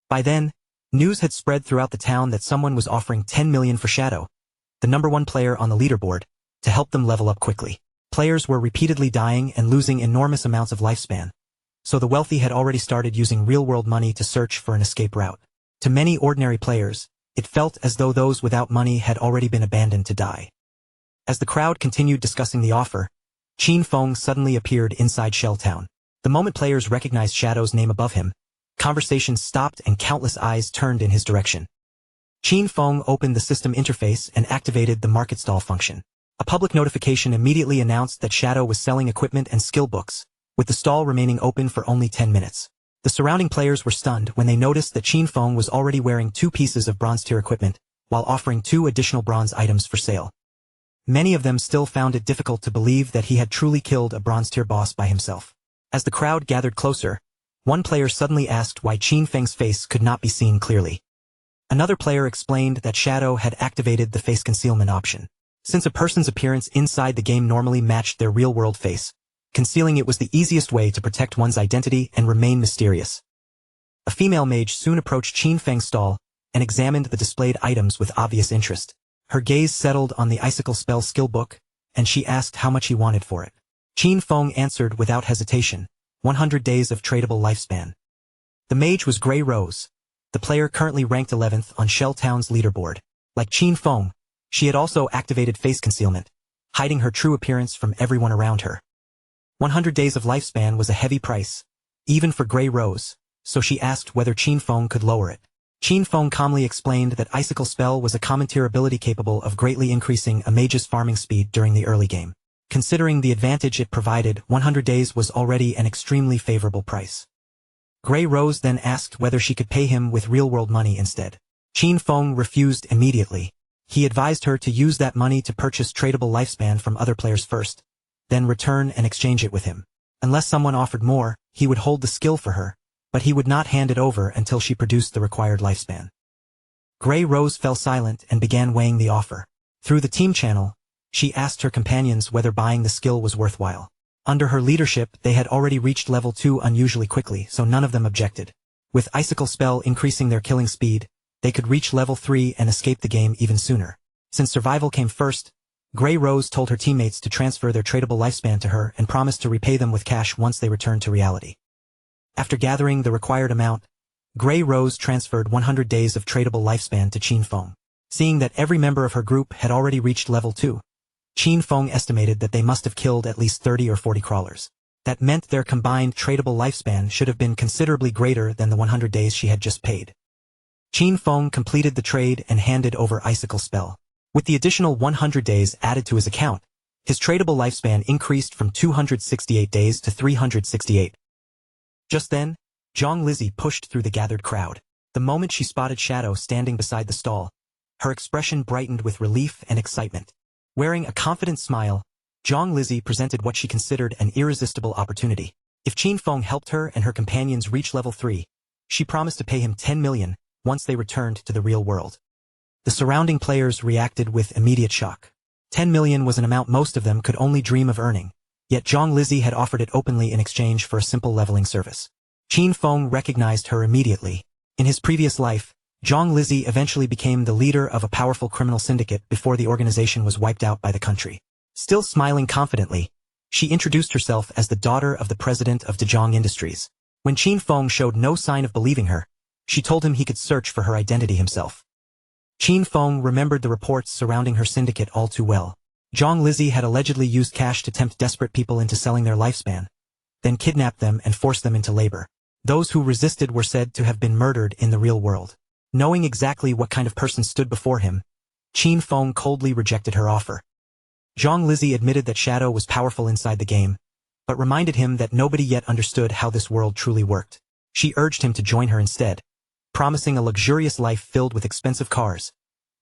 By then, news had spread throughout the town that someone was offering 10 million for Shadow, the #1 player on the leaderboard, to help them level up quickly. Players were repeatedly dying and losing enormous amounts of lifespan, so the wealthy had already started using real-world money to search for an escape route. To many ordinary players, it felt as though those without money had already been abandoned to die. As the crowd continued discussing the offer, Qin Feng suddenly appeared inside Shell Town. The moment players recognized Shadow's name above him, conversations stopped and countless eyes turned in his direction. Qin Feng opened the system interface and activated the market stall function. A public notification immediately announced that Shadow was selling equipment and skill books, with the stall remaining open for only 10 minutes. The surrounding players were stunned when they noticed that Qin Feng was already wearing 2 pieces of bronze-tier equipment, while offering 2 additional bronze items for sale. Many of them still found it difficult to believe that he had truly killed a bronze-tier boss by himself. As the crowd gathered closer, one player suddenly asked why Qin Feng's face could not be seen clearly. Another player explained that Shadow had activated the face concealment option. Since a person's appearance inside the game normally matched their real-world face, concealing it was the easiest way to protect one's identity and remain mysterious. A female mage soon approached Qin Feng's stall and examined the displayed items with obvious interest. Her gaze settled on the icicle spell skill book, and she asked how much he wanted for it. Qin Feng answered without hesitation, 100 days of tradable lifespan. The mage was Grey Rose, the player currently ranked 11th on Shell Town's leaderboard. Like Qin Feng, she had also activated face concealment, hiding her true appearance from everyone around her. 100 days of lifespan was a heavy price, even for Grey Rose, so she asked whether Qin Feng could lower it. Qin Feng calmly explained that Icicle Spell was a common tier ability capable of greatly increasing a mage's farming speed during the early game. Considering the advantage it provided, 100 days was already an extremely favorable price. Grey Rose then asked whether she could pay him with real-world money instead. Qin Feng refused immediately. He advised her to use that money to purchase tradable lifespan from other players first, then return and exchange it with him. Unless someone offered more, he would hold the skill for her, but he would not hand it over until she produced the required lifespan. Grey Rose fell silent and began weighing the offer. Through the team channel, she asked her companions whether buying the skill was worthwhile. Under her leadership, they had already reached level 2 unusually quickly, so none of them objected. With Icicle Spell increasing their killing speed, they could reach level 3 and escape the game even sooner. Since survival came first, Grey Rose told her teammates to transfer their tradable lifespan to her and promised to repay them with cash once they returned to reality. After gathering the required amount, Grey Rose transferred 100 days of tradable lifespan to Qin Feng. Seeing that every member of her group had already reached level 2, Qin Feng estimated that they must have killed at least 30 or 40 crawlers. That meant their combined tradable lifespan should have been considerably greater than the 100 days she had just paid. Qin Feng completed the trade and handed over Icicle Spell. With the additional 100 days added to his account, his tradable lifespan increased from 268 days to 368. Just then, Zhang Lizzie pushed through the gathered crowd. The moment she spotted Shadow standing beside the stall, her expression brightened with relief and excitement. Wearing a confident smile, Zhang Lizzie presented what she considered an irresistible opportunity. If Qin Feng helped her and her companions reach level 3, she promised to pay him 10 million once they returned to the real world. The surrounding players reacted with immediate shock. 10 million was an amount most of them could only dream of earning, yet Zhang Lizzie had offered it openly in exchange for a simple leveling service. Qin Feng recognized her immediately. In his previous life, Zhang Lizzie eventually became the leader of a powerful criminal syndicate before the organization was wiped out by the country. Still smiling confidently, she introduced herself as the daughter of the president of Dejong Industries. When Qin Feng showed no sign of believing her, She told him he could search for her identity himself. Qin Feng remembered the reports surrounding her syndicate all too well. Zhang Lizzie had allegedly used cash to tempt desperate people into selling their lifespan, then kidnapped them and forced them into labor. Those who resisted were said to have been murdered in the real world. Knowing exactly what kind of person stood before him, Qin Feng coldly rejected her offer. Zhang Lizzie admitted that Shadow was powerful inside the game, but reminded him that nobody yet understood how this world truly worked. She urged him to join her instead, promising a luxurious life filled with expensive cars,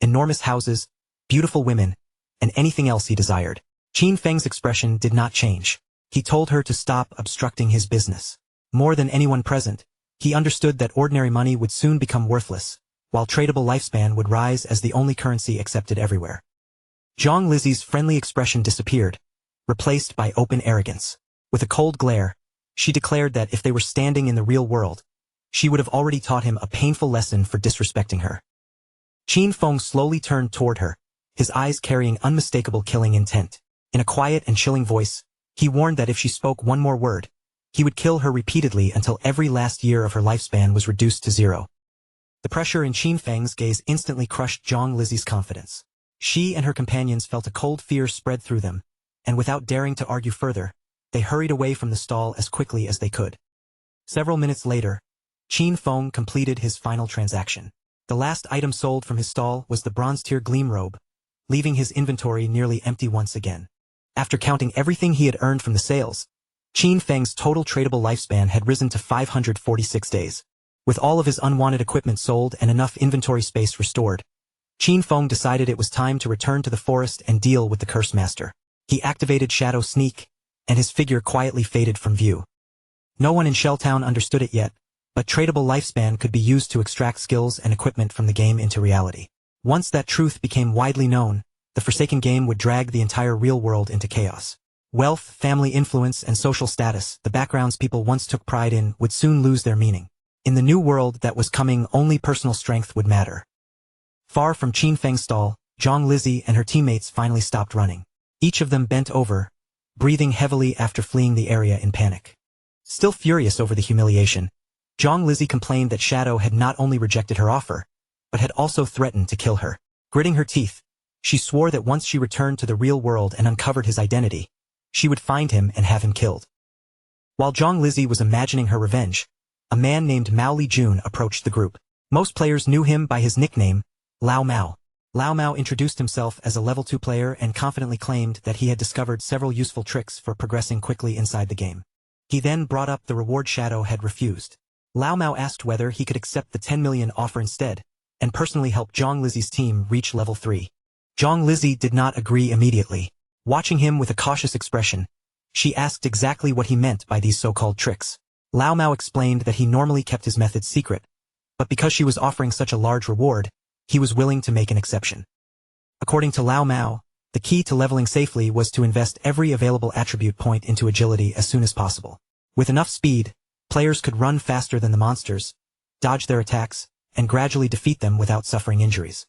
enormous houses, beautiful women, and anything else he desired. Qin Feng's expression did not change. He told her to stop obstructing his business. More than anyone present, he understood that ordinary money would soon become worthless, while tradable lifespan would rise as the only currency accepted everywhere. Zhang Lizzie's friendly expression disappeared, replaced by open arrogance. With a cold glare, she declared that if they were standing in the real world, she would have already taught him a painful lesson for disrespecting her. Qin Feng slowly turned toward her, his eyes carrying unmistakable killing intent. In a quiet and chilling voice, he warned that if she spoke one more word, he would kill her repeatedly until every last year of her lifespan was reduced to zero. The pressure in Qin Feng's gaze instantly crushed Zhang Lizzie's confidence. She and her companions felt a cold fear spread through them, and without daring to argue further, they hurried away from the stall as quickly as they could. Several minutes later, Qin Feng completed his final transaction. The last item sold from his stall was the bronze-tier gleam robe, leaving his inventory nearly empty once again. After counting everything he had earned from the sales, Qin Feng's total tradable lifespan had risen to 546 days. With all of his unwanted equipment sold and enough inventory space restored, Qin Feng decided it was time to return to the forest and deal with the Curse Master. He activated Shadow Sneak, and his figure quietly faded from view. No one in Shelltown understood it yet, but tradable lifespan could be used to extract skills and equipment from the game into reality. Once that truth became widely known, the Forsaken game would drag the entire real world into chaos. Wealth, family influence, and social status, the backgrounds people once took pride in, would soon lose their meaning. In the new world that was coming, only personal strength would matter. Far from Qin Feng's stall, Zhang Lizzie and her teammates finally stopped running. Each of them bent over, breathing heavily after fleeing the area in panic. Still furious over the humiliation, Zhang Lizzie complained that Shadow had not only rejected her offer, but had also threatened to kill her. Gritting her teeth, she swore that once she returned to the real world and uncovered his identity, she would find him and have him killed. While Zhang Lizzie was imagining her revenge, a man named Mao Lijun approached the group. Most players knew him by his nickname, Lao Mao. Lao Mao introduced himself as a level 2 player and confidently claimed that he had discovered several useful tricks for progressing quickly inside the game. He then brought up the reward Shadow had refused. Lao Mao asked whether he could accept the 10 million offer instead, and personally help Zhang Lizzie's team reach level 3. Zhang Lizzie did not agree immediately. Watching him with a cautious expression, she asked exactly what he meant by these so-called tricks. Lao Mao explained that he normally kept his methods secret, but because she was offering such a large reward, he was willing to make an exception. According to Lao Mao, the key to leveling safely was to invest every available attribute point into agility as soon as possible. With enough speed, players could run faster than the monsters, dodge their attacks, and gradually defeat them without suffering injuries.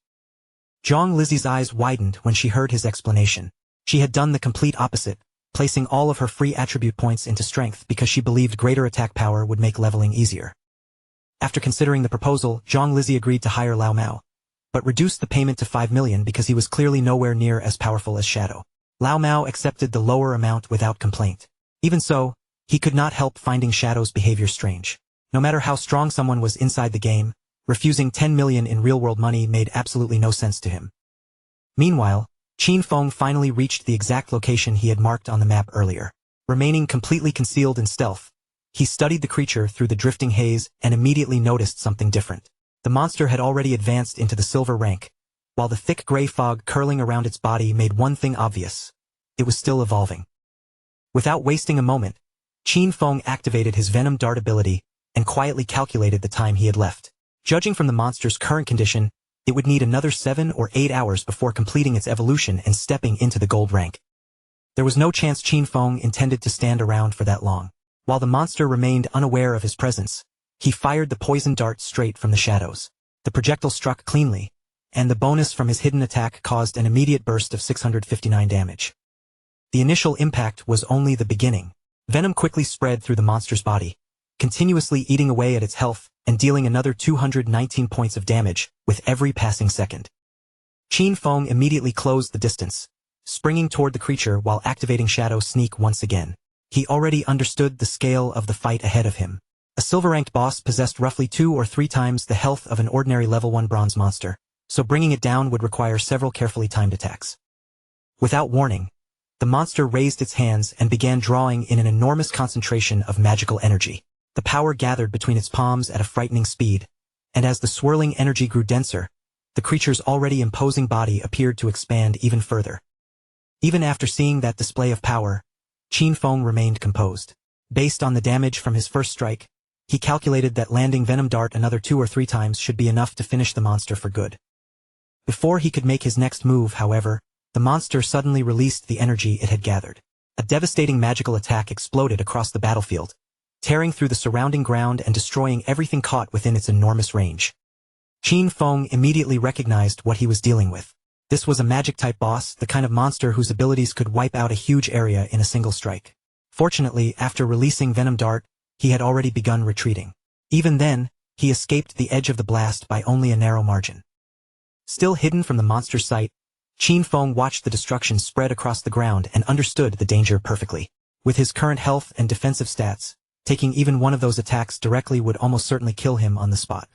Zhang Lizzie's eyes widened when she heard his explanation. She had done the complete opposite, placing all of her free attribute points into strength because she believed greater attack power would make leveling easier. After considering the proposal, Zhang Lizzie agreed to hire Lao Mao, but reduced the payment to 5 million because he was clearly nowhere near as powerful as Shadow. Lao Mao accepted the lower amount without complaint. Even so, he could not help finding Shadow's behavior strange. No matter how strong someone was inside the game, refusing 10 million in real-world money made absolutely no sense to him. Meanwhile, Qin Feng finally reached the exact location he had marked on the map earlier. Remaining completely concealed in stealth, he studied the creature through the drifting haze and immediately noticed something different. The monster had already advanced into the silver rank, while the thick gray fog curling around its body made one thing obvious: it was still evolving. Without wasting a moment, Qin Feng activated his Venom Dart ability and quietly calculated the time he had left. Judging from the monster's current condition, it would need another 7 or 8 hours before completing its evolution and stepping into the gold rank. There was no chance Qin Feng intended to stand around for that long. While the monster remained unaware of his presence, he fired the poison dart straight from the shadows. The projectile struck cleanly, and the bonus from his hidden attack caused an immediate burst of 659 damage. The initial impact was only the beginning. Venom quickly spread through the monster's body, continuously eating away at its health and dealing another 219 points of damage with every passing second. Qin Feng immediately closed the distance, springing toward the creature while activating Shadow Sneak once again. He already understood the scale of the fight ahead of him. A silver-ranked boss possessed roughly 2 or 3 times the health of an ordinary level 1 bronze monster, so bringing it down would require several carefully timed attacks. Without warning, the monster raised its hands and began drawing in an enormous concentration of magical energy. The power gathered between its palms at a frightening speed, and as the swirling energy grew denser, the creature's already imposing body appeared to expand even further. Even after seeing that display of power, Qin Feng remained composed. Based on the damage from his first strike, he calculated that landing Venom Dart another 2 or 3 times should be enough to finish the monster for good. Before he could make his next move, however, the monster suddenly released the energy it had gathered. A devastating magical attack exploded across the battlefield, tearing through the surrounding ground and destroying everything caught within its enormous range. Qin Feng immediately recognized what he was dealing with. This was a magic-type boss, the kind of monster whose abilities could wipe out a huge area in a single strike. Fortunately, after releasing Venom Dart, he had already begun retreating. Even then, he escaped the edge of the blast by only a narrow margin. Still hidden from the monster's sight, Qin Feng watched the destruction spread across the ground and understood the danger perfectly. With his current health and defensive stats, taking even one of those attacks directly would almost certainly kill him on the spot.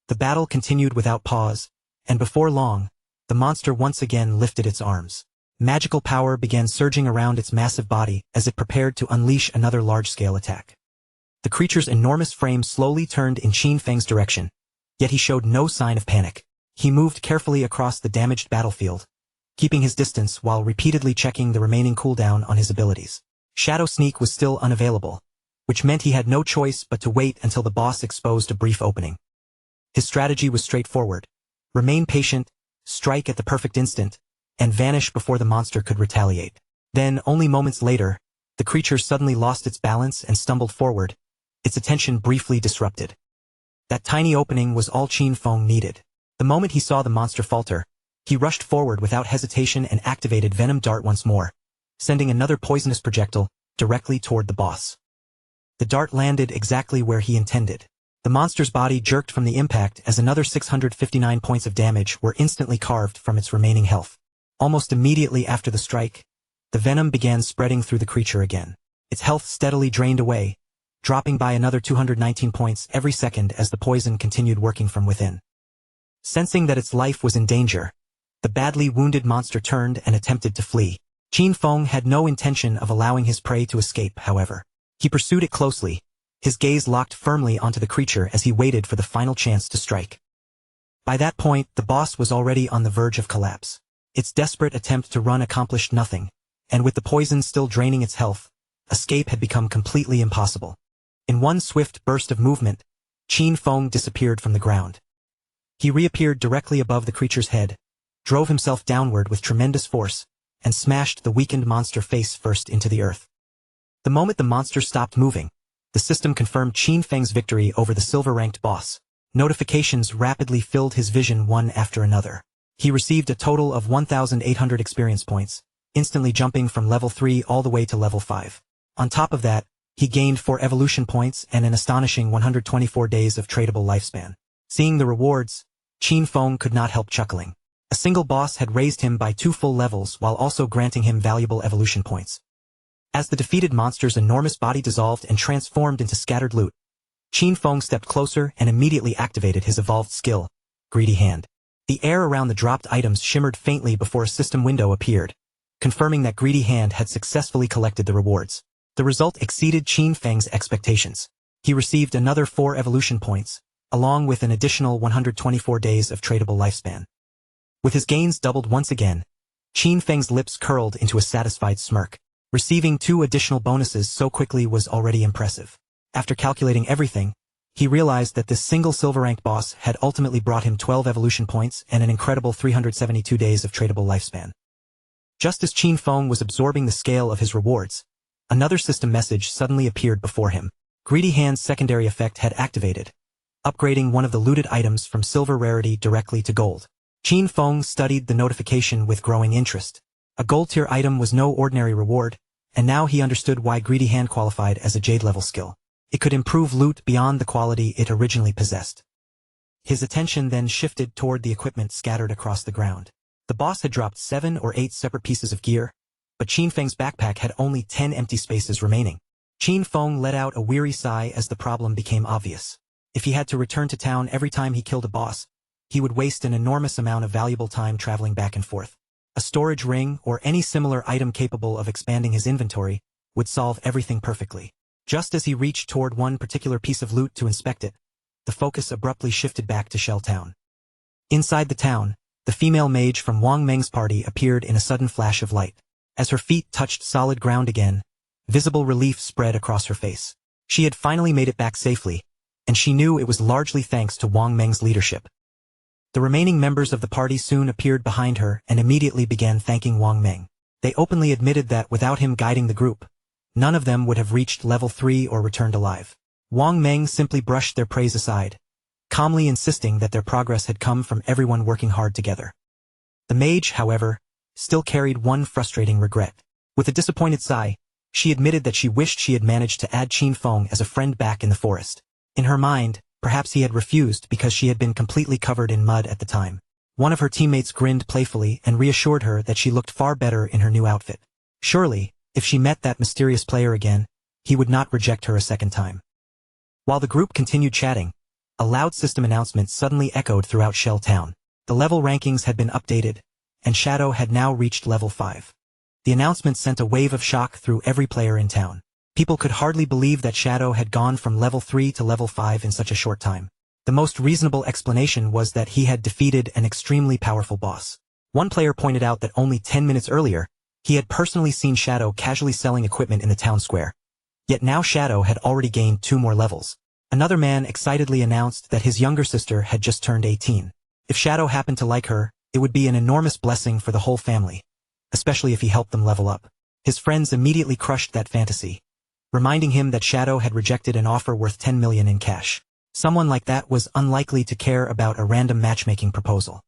The battle continued without pause, and before long, the monster once again lifted its arms. Magical power began surging around its massive body as it prepared to unleash another large-scale attack. The creature's enormous frame slowly turned in Qin Feng's direction, yet he showed no sign of panic. He moved carefully across the damaged battlefield, keeping his distance while repeatedly checking the remaining cooldown on his abilities. Shadow Sneak was still unavailable, which meant he had no choice but to wait until the boss exposed a brief opening. His strategy was straightforward: remain patient, strike at the perfect instant, and vanish before the monster could retaliate. Then, only moments later, the creature suddenly lost its balance and stumbled forward, its attention briefly disrupted. That tiny opening was all Qin Feng needed. The moment he saw the monster falter, he rushed forward without hesitation and activated Venom Dart once more, sending another poisonous projectile directly toward the boss. The dart landed exactly where he intended. The monster's body jerked from the impact as another 659 points of damage were instantly carved from its remaining health. Almost immediately after the strike, the venom began spreading through the creature again. Its health steadily drained away, dropping by another 219 points every second as the poison continued working from within. Sensing that its life was in danger, the badly wounded monster turned and attempted to flee. Qin Feng had no intention of allowing his prey to escape, however. He pursued it closely, his gaze locked firmly onto the creature as he waited for the final chance to strike. By that point, the boss was already on the verge of collapse. Its desperate attempt to run accomplished nothing, and with the poison still draining its health, escape had become completely impossible. In one swift burst of movement, Qin Feng disappeared from the ground. He reappeared directly above the creature's head, drove himself downward with tremendous force, and smashed the weakened monster face first into the earth. The moment the monster stopped moving, the system confirmed Qin Feng's victory over the silver-ranked boss. Notifications rapidly filled his vision one after another. He received a total of 1,800 experience points, instantly jumping from level 3 all the way to level 5. On top of that, he gained 4 evolution points and an astonishing 124 days of tradable lifespan. Seeing the rewards, Qin Feng could not help chuckling. A single boss had raised him by 2 full levels while also granting him valuable evolution points. As the defeated monster's enormous body dissolved and transformed into scattered loot, Qin Feng stepped closer and immediately activated his evolved skill, Greedy Hand. The air around the dropped items shimmered faintly before a system window appeared, confirming that Greedy Hand had successfully collected the rewards. The result exceeded Qin Feng's expectations. He received another 4 evolution points, along with an additional 124 days of tradable lifespan. With his gains doubled once again, Qin Feng's lips curled into a satisfied smirk. Receiving 2 additional bonuses so quickly was already impressive. After calculating everything, he realized that this single silver-ranked boss had ultimately brought him 12 evolution points and an incredible 372 days of tradable lifespan. Just as Qin Feng was absorbing the scale of his rewards, another system message suddenly appeared before him. Greedy Hand's secondary effect had activated, upgrading one of the looted items from silver rarity directly to gold. Qin Feng studied the notification with growing interest. A gold-tier item was no ordinary reward, and now he understood why Greedy Hand qualified as a Jade-level skill. It could improve loot beyond the quality it originally possessed. His attention then shifted toward the equipment scattered across the ground. The boss had dropped 7 or 8 separate pieces of gear, but Qin Feng's backpack had only 10 empty spaces remaining. Qin Feng let out a weary sigh as the problem became obvious. If he had to return to town every time he killed a boss, he would waste an enormous amount of valuable time traveling back and forth. A storage ring or any similar item capable of expanding his inventory would solve everything perfectly. Just as he reached toward one particular piece of loot to inspect it, the focus abruptly shifted back to Shell Town. Inside the town, the female mage from Wang Meng's party appeared in a sudden flash of light. As her feet touched solid ground again, visible relief spread across her face. She had finally made it back safely, and she knew it was largely thanks to Wang Meng's leadership. The remaining members of the party soon appeared behind her and immediately began thanking Wang Meng. They openly admitted that without him guiding the group, none of them would have reached level 3 or returned alive. Wang Meng simply brushed their praise aside, calmly insisting that their progress had come from everyone working hard together. The mage, however, still carried one frustrating regret. With a disappointed sigh, she admitted that she wished she had managed to add Qin Feng as a friend back in the forest. In her mind, perhaps he had refused because she had been completely covered in mud at the time. One of her teammates grinned playfully and reassured her that she looked far better in her new outfit. Surely, if she met that mysterious player again, he would not reject her a second time. While the group continued chatting, a loud system announcement suddenly echoed throughout Shell Town. The level rankings had been updated, and Shadow had now reached level 5. The announcement sent a wave of shock through every player in town. People could hardly believe that Shadow had gone from level 3 to level 5 in such a short time. The most reasonable explanation was that he had defeated an extremely powerful boss. One player pointed out that only 10 minutes earlier, he had personally seen Shadow casually selling equipment in the town square. Yet now Shadow had already gained 2 more levels. Another man excitedly announced that his younger sister had just turned 18. If Shadow happened to like her, it would be an enormous blessing for the whole family, especially if he helped them level up. His friends immediately crushed that fantasy, reminding him that Shadow had rejected an offer worth 10 million in cash. Someone like that was unlikely to care about a random matchmaking proposal.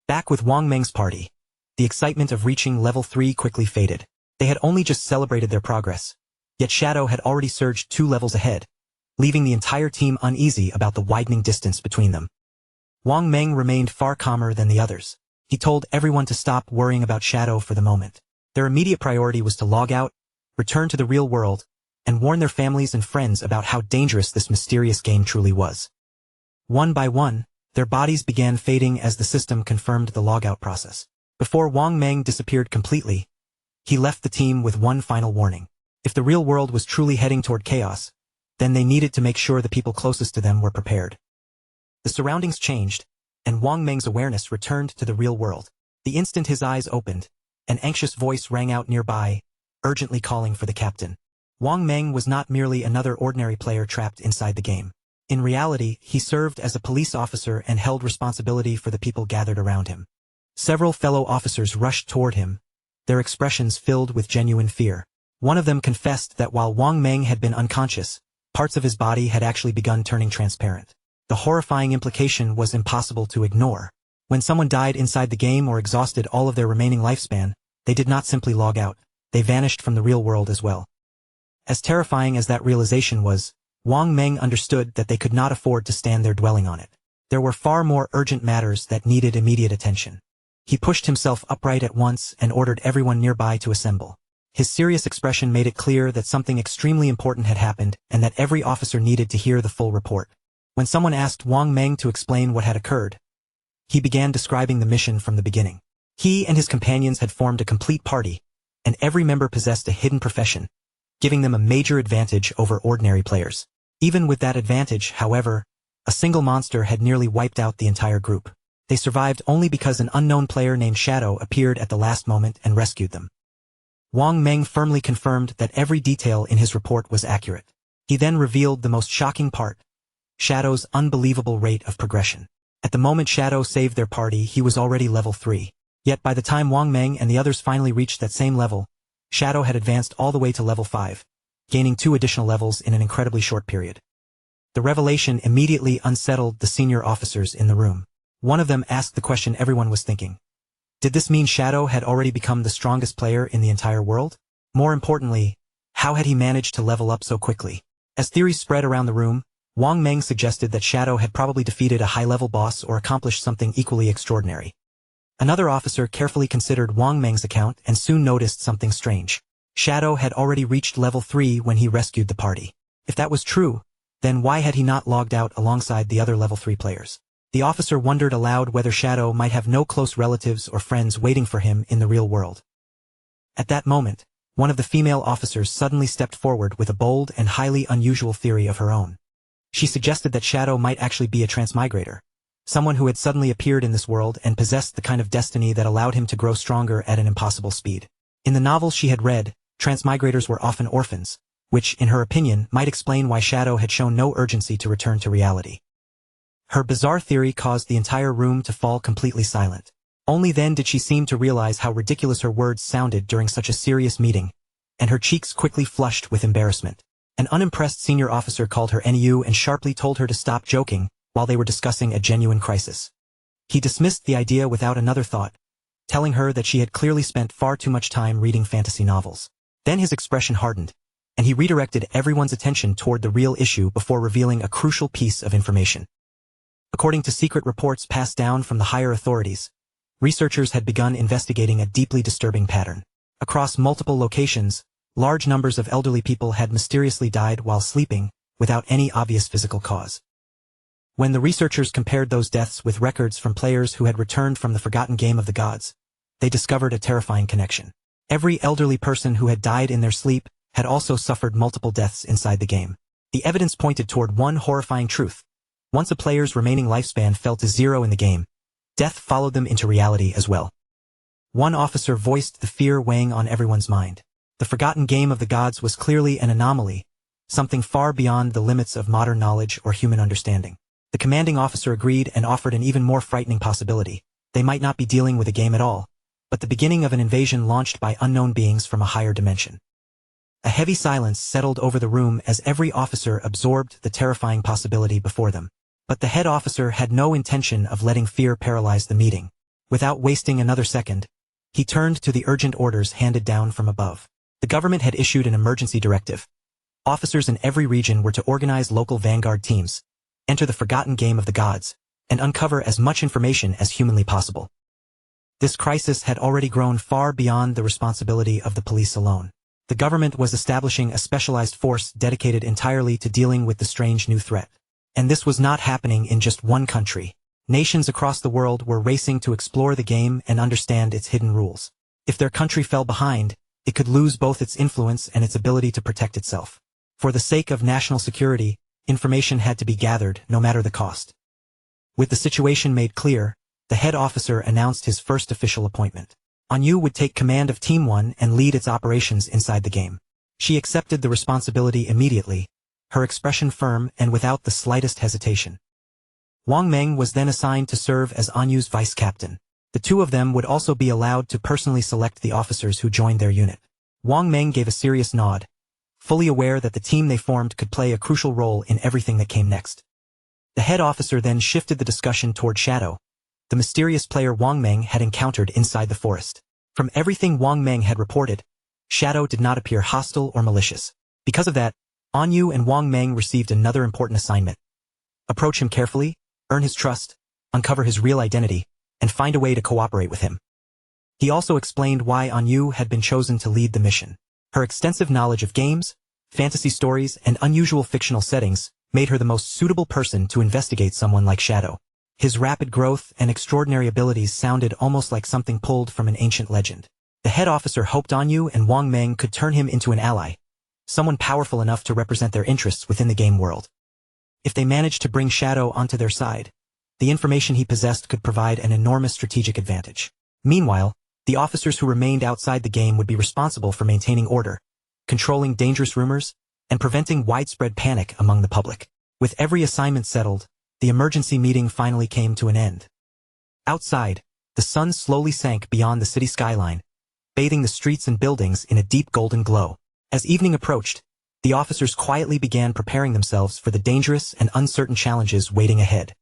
Back with Wang Meng's party, the excitement of reaching level 3 quickly faded. They had only just celebrated their progress, yet Shadow had already surged 2 levels ahead, leaving the entire team uneasy about the widening distance between them. Wang Meng remained far calmer than the others. He told everyone to stop worrying about Shadow for the moment. Their immediate priority was to log out, return to the real world, and warn their families and friends about how dangerous this mysterious game truly was. One by one, their bodies began fading as the system confirmed the logout process. Before Wang Meng disappeared completely, he left the team with one final warning. If the real world was truly heading toward chaos, then they needed to make sure the people closest to them were prepared. The surroundings changed, and Wang Meng's awareness returned to the real world. The instant his eyes opened, an anxious voice rang out nearby, urgently calling for the captain. Wang Meng was not merely another ordinary player trapped inside the game. In reality, he served as a police officer and held responsibility for the people gathered around him. Several fellow officers rushed toward him, their expressions filled with genuine fear. One of them confessed that while Wang Meng had been unconscious, parts of his body had actually begun turning transparent. The horrifying implication was impossible to ignore. When someone died inside the game or exhausted all of their remaining lifespan, they did not simply log out, they vanished from the real world as well. As terrifying as that realization was, Wang Meng understood that they could not afford to stand there dwelling on it. There were far more urgent matters that needed immediate attention. He pushed himself upright at once and ordered everyone nearby to assemble. His serious expression made it clear that something extremely important had happened and that every officer needed to hear the full report. When someone asked Wang Meng to explain what had occurred, he began describing the mission from the beginning. He and his companions had formed a complete party, and every member possessed a hidden profession, giving them a major advantage over ordinary players. Even with that advantage, however, a single monster had nearly wiped out the entire group. They survived only because an unknown player named Shadow appeared at the last moment and rescued them. Wang Meng firmly confirmed that every detail in his report was accurate. He then revealed the most shocking part: Shadow's unbelievable rate of progression. At the moment Shadow saved their party, he was already level 3. Yet by the time Wang Meng and the others finally reached that same level, Shadow had advanced all the way to level 5, gaining 2 additional levels in an incredibly short period. The revelation immediately unsettled the senior officers in the room. One of them asked the question everyone was thinking. Did this mean Shadow had already become the strongest player in the entire world? More importantly, how had he managed to level up so quickly? As theories spread around the room, Wang Meng suggested that Shadow had probably defeated a high-level boss or accomplished something equally extraordinary. Another officer carefully considered Wang Meng's account and soon noticed something strange. Shadow had already reached level 3 when he rescued the party. If that was true, then why had he not logged out alongside the other level 3 players? The officer wondered aloud whether Shadow might have no close relatives or friends waiting for him in the real world. At that moment, one of the female officers suddenly stepped forward with a bold and highly unusual theory of her own. She suggested that Shadow might actually be a transmigrator, someone who had suddenly appeared in this world and possessed the kind of destiny that allowed him to grow stronger at an impossible speed. In the novels she had read, transmigrators were often orphans, which, in her opinion, might explain why Shadow had shown no urgency to return to reality. Her bizarre theory caused the entire room to fall completely silent. Only then did she seem to realize how ridiculous her words sounded during such a serious meeting, and her cheeks quickly flushed with embarrassment. An unimpressed senior officer called her NEU and sharply told her to stop joking while they were discussing a genuine crisis. He dismissed the idea without another thought, telling her that she had clearly spent far too much time reading fantasy novels. Then his expression hardened, and he redirected everyone's attention toward the real issue before revealing a crucial piece of information. According to secret reports passed down from the higher authorities, researchers had begun investigating a deeply disturbing pattern. Across multiple locations, large numbers of elderly people had mysteriously died while sleeping, without any obvious physical cause. When the researchers compared those deaths with records from players who had returned from the forgotten game of the gods, they discovered a terrifying connection. Every elderly person who had died in their sleep had also suffered multiple deaths inside the game. The evidence pointed toward one horrifying truth. Once a player's remaining lifespan fell to 0 in the game, death followed them into reality as well. One officer voiced the fear weighing on everyone's mind. The forgotten game of the gods was clearly an anomaly, something far beyond the limits of modern knowledge or human understanding. The commanding officer agreed and offered an even more frightening possibility. They might not be dealing with a game at all, but the beginning of an invasion launched by unknown beings from a higher dimension. A heavy silence settled over the room as every officer absorbed the terrifying possibility before them. But the head officer had no intention of letting fear paralyze the meeting. Without wasting another second, he turned to the urgent orders handed down from above. The government had issued an emergency directive. Officers in every region were to organize local vanguard teams, enter the forgotten game of the gods, and uncover as much information as humanly possible. This crisis had already grown far beyond the responsibility of the police alone. The government was establishing a specialized force dedicated entirely to dealing with the strange new threat. And this was not happening in just one country. Nations across the world were racing to explore the game and understand its hidden rules. If their country fell behind, it could lose both its influence and its ability to protect itself. For the sake of national security, information had to be gathered, no matter the cost. With the situation made clear, the head officer announced his first official appointment. Anyu would take command of Team 1 and lead its operations inside the game. She accepted the responsibility immediately, her expression firm and without the slightest hesitation. Wang Meng was then assigned to serve as Anyu's vice captain. The two of them would also be allowed to personally select the officers who joined their unit. Wang Meng gave a serious nod, fully aware that the team they formed could play a crucial role in everything that came next. The head officer then shifted the discussion toward Shadow, the mysterious player Wang Meng had encountered inside the forest. From everything Wang Meng had reported, Shadow did not appear hostile or malicious. Because of that, Anyu and Wang Meng received another important assignment. Approach him carefully, earn his trust, uncover his real identity, and find a way to cooperate with him. He also explained why Anyu had been chosen to lead the mission. Her extensive knowledge of games, fantasy stories, and unusual fictional settings made her the most suitable person to investigate someone like Shadow. His rapid growth and extraordinary abilities sounded almost like something pulled from an ancient legend. The head officer hoped Anyu and Wang Meng could turn him into an ally, someone powerful enough to represent their interests within the game world. If they managed to bring Shadow onto their side, the information he possessed could provide an enormous strategic advantage. Meanwhile, the officers who remained outside the game would be responsible for maintaining order, controlling dangerous rumors, and preventing widespread panic among the public. With every assignment settled, the emergency meeting finally came to an end. Outside, the sun slowly sank beyond the city skyline, bathing the streets and buildings in a deep golden glow. As evening approached, the officers quietly began preparing themselves for the dangerous and uncertain challenges waiting ahead.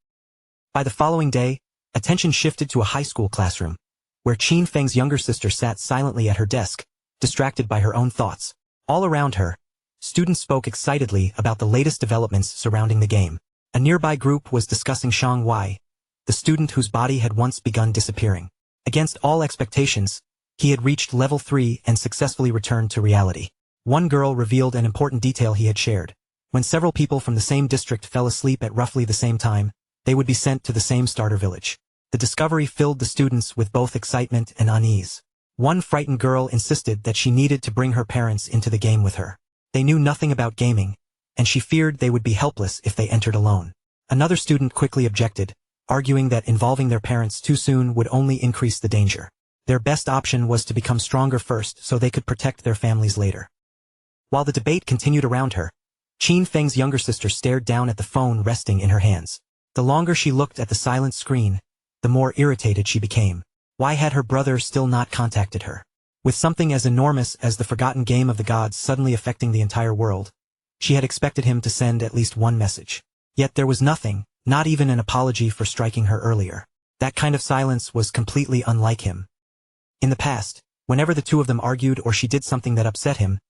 By the following day, attention shifted to a high school classroom, where Qin Feng's younger sister sat silently at her desk, distracted by her own thoughts. All around her, students spoke excitedly about the latest developments surrounding the game. A nearby group was discussing Shang Wai, the student whose body had once begun disappearing. Against all expectations, he had reached level 3 and successfully returned to reality. One girl revealed an important detail he had shared. When several people from the same district fell asleep at roughly the same time, they would be sent to the same starter village. The discovery filled the students with both excitement and unease. One frightened girl insisted that she needed to bring her parents into the game with her. They knew nothing about gaming, and she feared they would be helpless if they entered alone. Another student quickly objected, arguing that involving their parents too soon would only increase the danger. Their best option was to become stronger first so they could protect their families later. While the debate continued around her, Qin Feng's younger sister stared down at the phone resting in her hands. The longer she looked at the silent screen, the more irritated she became. Why had her brother still not contacted her? With something as enormous as the forgotten game of the gods suddenly affecting the entire world, she had expected him to send at least one message. Yet there was nothing, not even an apology for striking her earlier. That kind of silence was completely unlike him. In the past, whenever the two of them argued or she did something that upset him,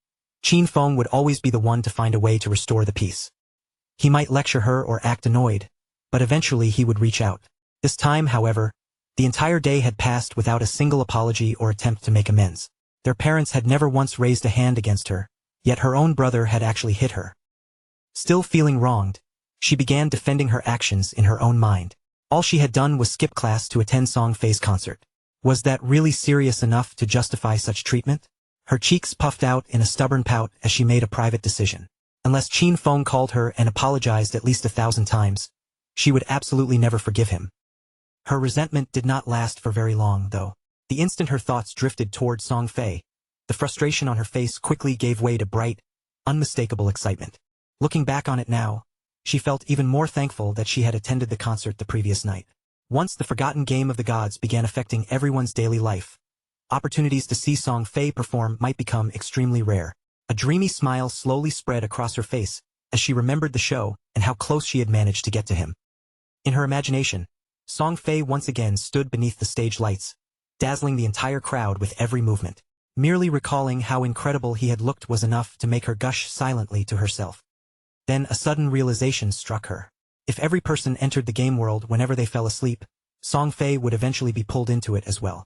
Qin Feng would always be the one to find a way to restore the peace. He might lecture her or act annoyed, but eventually he would reach out. This time, however, the entire day had passed without a single apology or attempt to make amends. Their parents had never once raised a hand against her, yet her own brother had actually hit her. Still feeling wronged, she began defending her actions in her own mind. All she had done was skip class to attend Song Fei's concert. Was that really serious enough to justify such treatment? Her cheeks puffed out in a stubborn pout as she made a private decision. Unless Qin Feng called her and apologized at least 1,000 times, she would absolutely never forgive him. Her resentment did not last for very long, though. The instant her thoughts drifted toward Song Fei, the frustration on her face quickly gave way to bright, unmistakable excitement. Looking back on it now, she felt even more thankful that she had attended the concert the previous night. Once the forgotten game of the gods began affecting everyone's daily life, opportunities to see Song Fei perform might become extremely rare. A dreamy smile slowly spread across her face as she remembered the show and how close she had managed to get to him. In her imagination, Song Fei once again stood beneath the stage lights, dazzling the entire crowd with every movement. Merely recalling how incredible he had looked was enough to make her gush silently to herself. Then a sudden realization struck her. If every person entered the game world whenever they fell asleep, Song Fei would eventually be pulled into it as well.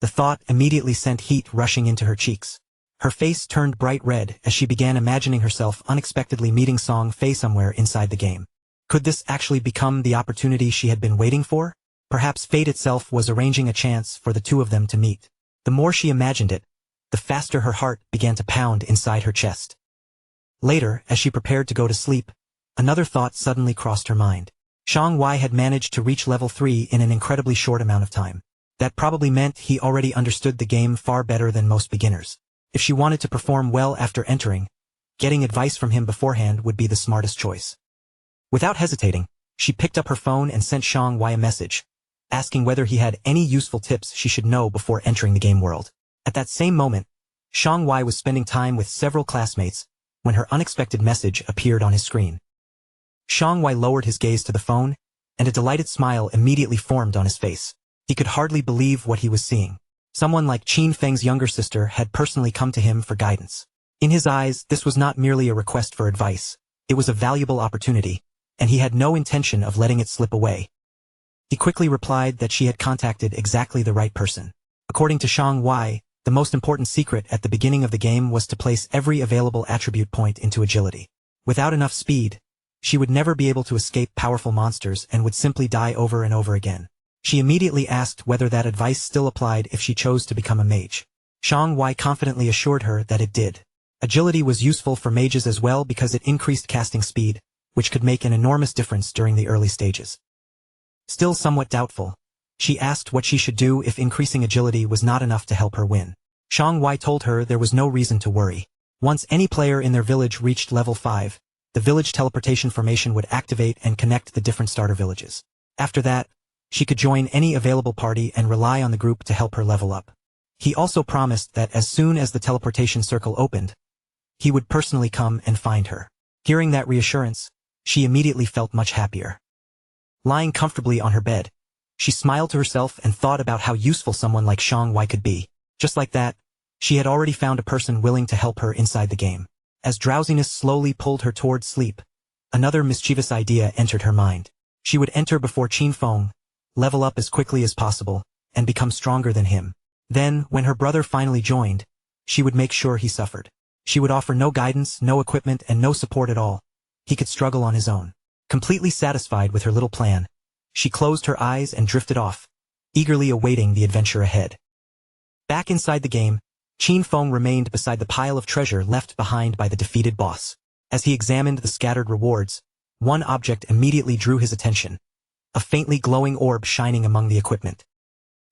The thought immediately sent heat rushing into her cheeks. Her face turned bright red as she began imagining herself unexpectedly meeting Song Fei somewhere inside the game. Could this actually become the opportunity she had been waiting for? Perhaps fate itself was arranging a chance for the two of them to meet. The more she imagined it, the faster her heart began to pound inside her chest. Later, as she prepared to go to sleep, another thought suddenly crossed her mind. Shang Wai had managed to reach level 3 in an incredibly short amount of time. That probably meant he already understood the game far better than most beginners. If she wanted to perform well after entering, getting advice from him beforehand would be the smartest choice. Without hesitating, she picked up her phone and sent Shang Wai a message, asking whether he had any useful tips she should know before entering the game world. At that same moment, Shang Wai was spending time with several classmates when her unexpected message appeared on his screen. Shang Wai lowered his gaze to the phone, and a delighted smile immediately formed on his face. He could hardly believe what he was seeing. Someone like Qin Feng's younger sister had personally come to him for guidance. In his eyes, this was not merely a request for advice. It was a valuable opportunity, and he had no intention of letting it slip away. He quickly replied that she had contacted exactly the right person. According to Shang Wai, the most important secret at the beginning of the game was to place every available attribute point into agility. Without enough speed, she would never be able to escape powerful monsters and would simply die over and over again. She immediately asked whether that advice still applied if she chose to become a mage. Shang Wai confidently assured her that it did. Agility was useful for mages as well because it increased casting speed, which could make an enormous difference during the early stages. Still somewhat doubtful, she asked what she should do if increasing agility was not enough to help her win. Shang Wai told her there was no reason to worry. Once any player in their village reached level 5, the village teleportation formation would activate and connect the different starter villages. After that, she could join any available party and rely on the group to help her level up. He also promised that as soon as the teleportation circle opened, he would personally come and find her. Hearing that reassurance, she immediately felt much happier. Lying comfortably on her bed, she smiled to herself and thought about how useful someone like Shang Wai could be. Just like that, she had already found a person willing to help her inside the game. As drowsiness slowly pulled her toward sleep, another mischievous idea entered her mind. She would enter before Qin Feng, level up as quickly as possible, and become stronger than him. Then, when her brother finally joined, she would make sure he suffered. She would offer no guidance, no equipment, and no support at all. He could struggle on his own. Completely satisfied with her little plan, she closed her eyes and drifted off, eagerly awaiting the adventure ahead. Back inside the game, Qin Feng remained beside the pile of treasure left behind by the defeated boss. As he examined the scattered rewards, one object immediately drew his attention, a faintly glowing orb shining among the equipment.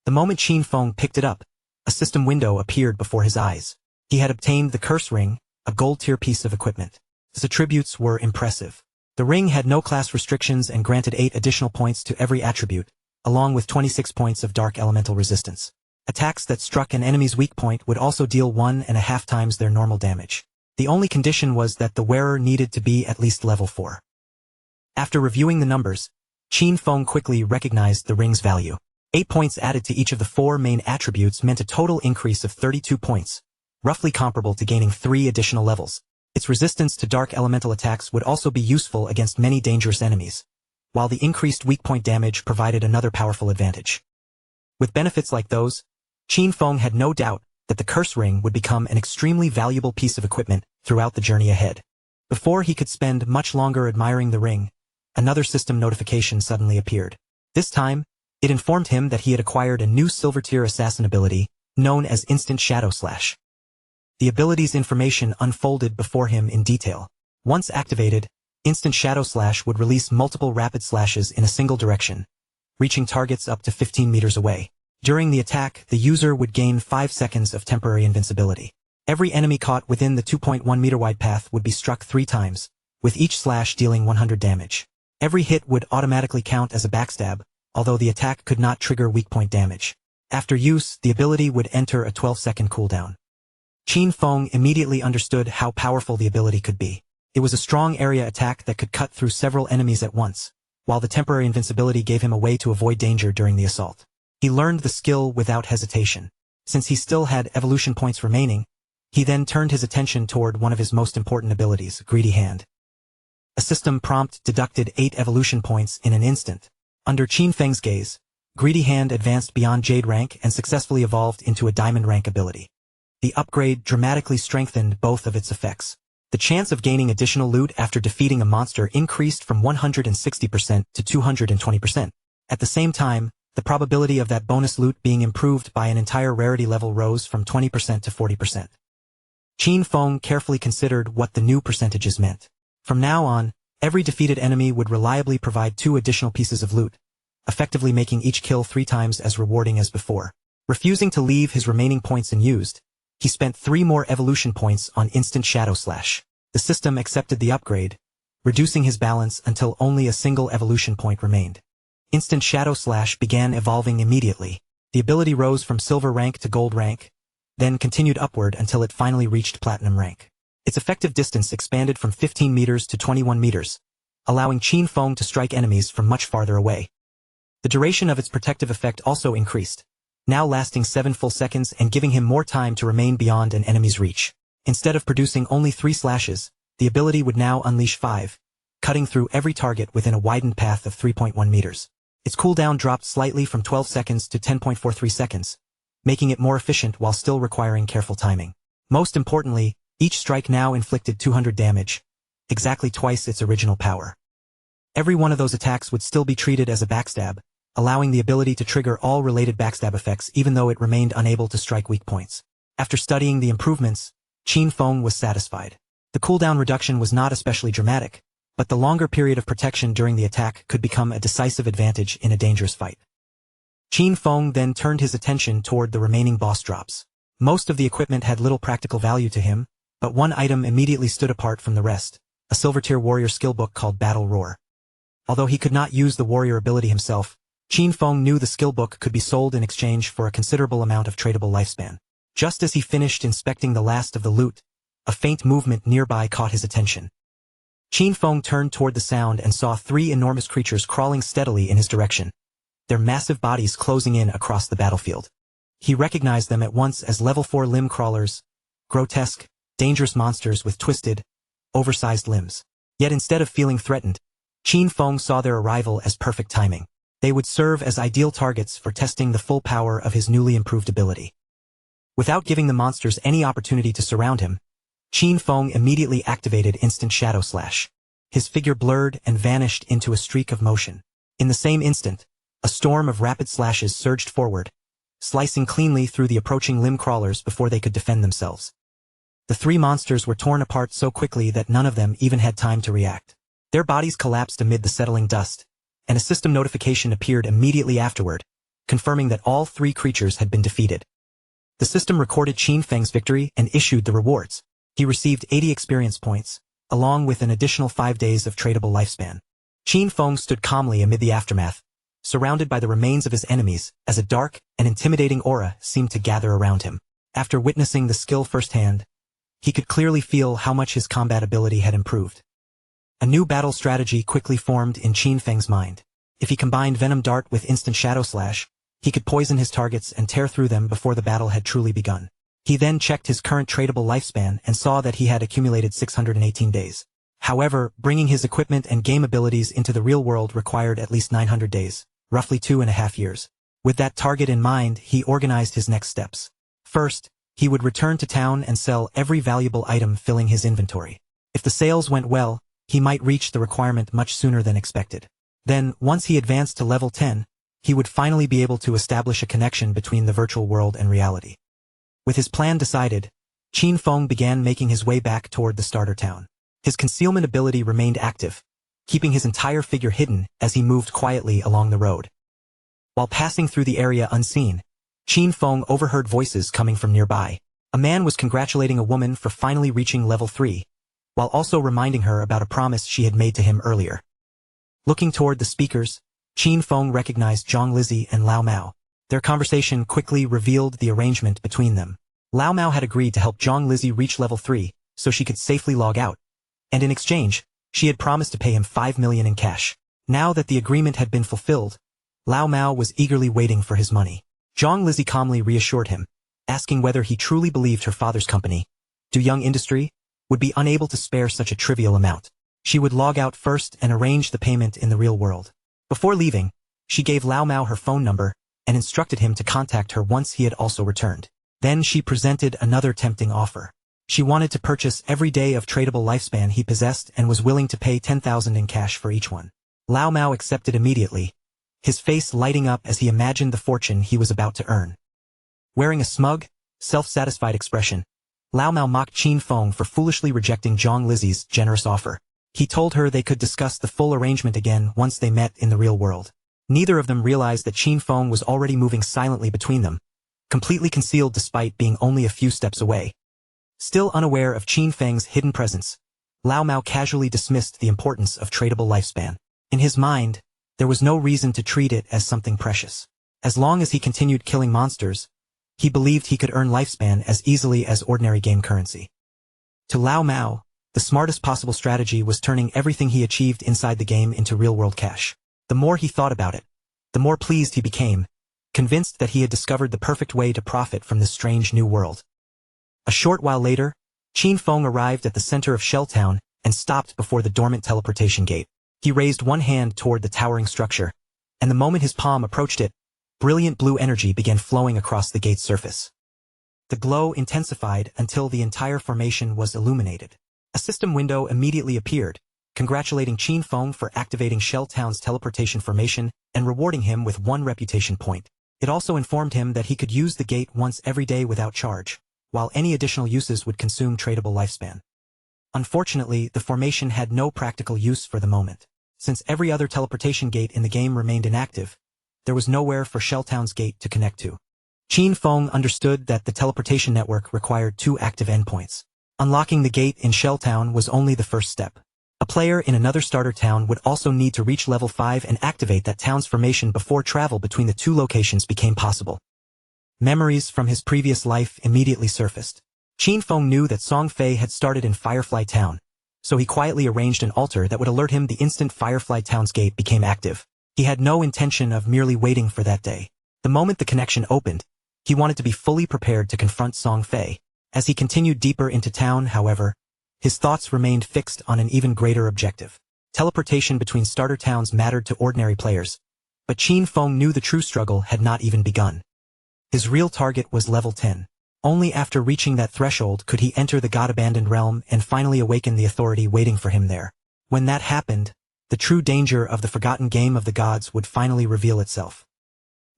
The moment Qin Feng picked it up, a system window appeared before his eyes. He had obtained the curse ring, a gold-tier piece of equipment. Its attributes were impressive. The ring had no class restrictions and granted 8 additional points to every attribute, along with 26 points of dark elemental resistance. Attacks that struck an enemy's weak point would also deal 1.5 times their normal damage. The only condition was that the wearer needed to be at least level 4. After reviewing the numbers, Qin Feng quickly recognized the ring's value. 8 points added to each of the 4 main attributes meant a total increase of 32 points, roughly comparable to gaining 3 additional levels. Its resistance to dark elemental attacks would also be useful against many dangerous enemies, while the increased weak point damage provided another powerful advantage. With benefits like those, Qin Feng had no doubt that the curse ring would become an extremely valuable piece of equipment throughout the journey ahead. Before he could spend much longer admiring the ring, another system notification suddenly appeared. This time, it informed him that he had acquired a new silver-tier assassin ability, known as Instant Shadow Slash. The ability's information unfolded before him in detail. Once activated, Instant Shadow Slash would release multiple rapid slashes in a single direction, reaching targets up to 15 meters away. During the attack, the user would gain 5 seconds of temporary invincibility. Every enemy caught within the 2.1-meter-wide path would be struck 3 times, with each slash dealing 100 damage. Every hit would automatically count as a backstab, although the attack could not trigger weak point damage. After use, the ability would enter a 12-second cooldown. Qin Feng immediately understood how powerful the ability could be. It was a strong area attack that could cut through several enemies at once, while the temporary invincibility gave him a way to avoid danger during the assault. He learned the skill without hesitation. Since he still had evolution points remaining, he then turned his attention toward one of his most important abilities, Greedy Hand. A system prompt deducted 8 evolution points in an instant. Under Qin Feng's gaze, Greedy Hand advanced beyond Jade rank and successfully evolved into a Diamond rank ability. The upgrade dramatically strengthened both of its effects. The chance of gaining additional loot after defeating a monster increased from 160% to 220%. At the same time, the probability of that bonus loot being improved by an entire rarity level rose from 20% to 40%. Qin Feng carefully considered what the new percentages meant. From now on, every defeated enemy would reliably provide 2 additional pieces of loot, effectively making each kill 3 times as rewarding as before. Refusing to leave his remaining points unused, he spent 3 more evolution points on Instant Shadow Slash. The system accepted the upgrade, reducing his balance until only a single evolution point remained. Instant Shadow Slash began evolving immediately. The ability rose from silver rank to gold rank, then continued upward until it finally reached platinum rank. Its effective distance expanded from 15 meters to 21 meters, allowing Qin Feng to strike enemies from much farther away. The duration of its protective effect also increased, now lasting 7 full seconds and giving him more time to remain beyond an enemy's reach. Instead of producing only 3 slashes, the ability would now unleash 5, cutting through every target within a widened path of 3.1 meters. Its cooldown dropped slightly from 12 seconds to 10.43 seconds, making it more efficient while still requiring careful timing. Most importantly, each strike now inflicted 200 damage, exactly twice its original power. Every one of those attacks would still be treated as a backstab, allowing the ability to trigger all related backstab effects even though it remained unable to strike weak points. After studying the improvements, Qin Feng was satisfied. The cooldown reduction was not especially dramatic, but the longer period of protection during the attack could become a decisive advantage in a dangerous fight. Qin Feng then turned his attention toward the remaining boss drops. Most of the equipment had little practical value to him, but one item immediately stood apart from the rest, a silver-tier warrior skill book called Battle Roar. Although he could not use the warrior ability himself, Qin Feng knew the skill book could be sold in exchange for a considerable amount of tradable lifespan. Just as he finished inspecting the last of the loot, a faint movement nearby caught his attention. Qin Feng turned toward the sound and saw 3 enormous creatures crawling steadily in his direction, their massive bodies closing in across the battlefield. He recognized them at once as level 4 limb crawlers, grotesque, dangerous monsters with twisted, oversized limbs. Yet instead of feeling threatened, Qin Feng saw their arrival as perfect timing. They would serve as ideal targets for testing the full power of his newly improved ability. Without giving the monsters any opportunity to surround him, Qin Feng immediately activated Instant Shadow Slash. His figure blurred and vanished into a streak of motion. In the same instant, a storm of rapid slashes surged forward, slicing cleanly through the approaching limb crawlers before they could defend themselves. The three monsters were torn apart so quickly that none of them even had time to react. Their bodies collapsed amid the settling dust, and a system notification appeared immediately afterward, confirming that all three creatures had been defeated. The system recorded Qin Feng's victory and issued the rewards. He received 80 experience points, along with an additional 5 days of tradable lifespan. Qin Feng stood calmly amid the aftermath, surrounded by the remains of his enemies, as a dark and intimidating aura seemed to gather around him. After witnessing the skill firsthand, he could clearly feel how much his combat ability had improved. A new battle strategy quickly formed in Qin Feng's mind. If he combined Venom Dart with Instant Shadow Slash, he could poison his targets and tear through them before the battle had truly begun. He then checked his current tradable lifespan and saw that he had accumulated 618 days. However, bringing his equipment and game abilities into the real world required at least 900 days, roughly 2.5 years. With that target in mind, he organized his next steps. First, he would return to town and sell every valuable item filling his inventory. If the sales went well, he might reach the requirement much sooner than expected. Then, once he advanced to level 10, he would finally be able to establish a connection between the virtual world and reality. With his plan decided, Qin Feng began making his way back toward the starter town. His concealment ability remained active, keeping his entire figure hidden as he moved quietly along the road. While passing through the area unseen, Qin Feng overheard voices coming from nearby. A man was congratulating a woman for finally reaching level 3, while also reminding her about a promise she had made to him earlier. Looking toward the speakers, Qin Feng recognized Zhang Lizzie and Lao Mao. Their conversation quickly revealed the arrangement between them. Lao Mao had agreed to help Zhang Lizzie reach level 3 so she could safely log out, and in exchange, she had promised to pay him 5 million in cash. Now that the agreement had been fulfilled, Lao Mao was eagerly waiting for his money. Zhang Lizzie calmly reassured him, asking whether he truly believed her father's company, Du Young Industry, would be unable to spare such a trivial amount. She would log out first and arrange the payment in the real world. Before leaving, she gave Lao Mao her phone number and instructed him to contact her once he had also returned. Then she presented another tempting offer. She wanted to purchase every day of tradable lifespan he possessed and was willing to pay 10,000 in cash for each one. Lao Mao accepted immediately, his face lighting up as he imagined the fortune he was about to earn. Wearing a smug, self-satisfied expression, Lao Mao mocked Qin Feng for foolishly rejecting Zhang Lizzie's generous offer. He told her they could discuss the full arrangement again once they met in the real world. Neither of them realized that Qin Feng was already moving silently between them, completely concealed despite being only a few steps away. Still unaware of Qin Feng's hidden presence, Lao Mao casually dismissed the importance of tradable lifespan. In his mind, there was no reason to treat it as something precious. As long as he continued killing monsters, he believed he could earn lifespan as easily as ordinary game currency. To Lao Mao, the smartest possible strategy was turning everything he achieved inside the game into real-world cash. The more he thought about it, the more pleased he became, convinced that he had discovered the perfect way to profit from this strange new world. A short while later, Qin Feng arrived at the center of Shell Town and stopped before the dormant teleportation gate. He raised one hand toward the towering structure, and the moment his palm approached it, brilliant blue energy began flowing across the gate's surface. The glow intensified until the entire formation was illuminated. A system window immediately appeared, congratulating Qin Feng for activating Shell Town's teleportation formation and rewarding him with 1 reputation point. It also informed him that he could use the gate once every day without charge, while any additional uses would consume tradable lifespan. Unfortunately, the formation had no practical use for the moment. Since every other teleportation gate in the game remained inactive, there was nowhere for Shelltown's gate to connect to. Qin Feng understood that the teleportation network required 2 active endpoints. Unlocking the gate in Shelltown was only the first step. A player in another starter town would also need to reach level 5 and activate that town's formation before travel between the 2 locations became possible. Memories from his previous life immediately surfaced. Qin Feng knew that Song Fei had started in Firefly Town, so he quietly arranged an altar that would alert him the instant Firefly Town's gate became active. He had no intention of merely waiting for that day. The moment the connection opened, he wanted to be fully prepared to confront Song Fei. As he continued deeper into town, however, his thoughts remained fixed on an even greater objective. Teleportation between starter towns mattered to ordinary players, but Qin Feng knew the true struggle had not even begun. His real target was level 10. Only after reaching that threshold could he enter the god-abandoned realm and finally awaken the authority waiting for him there. When that happened, the true danger of the forgotten game of the gods would finally reveal itself.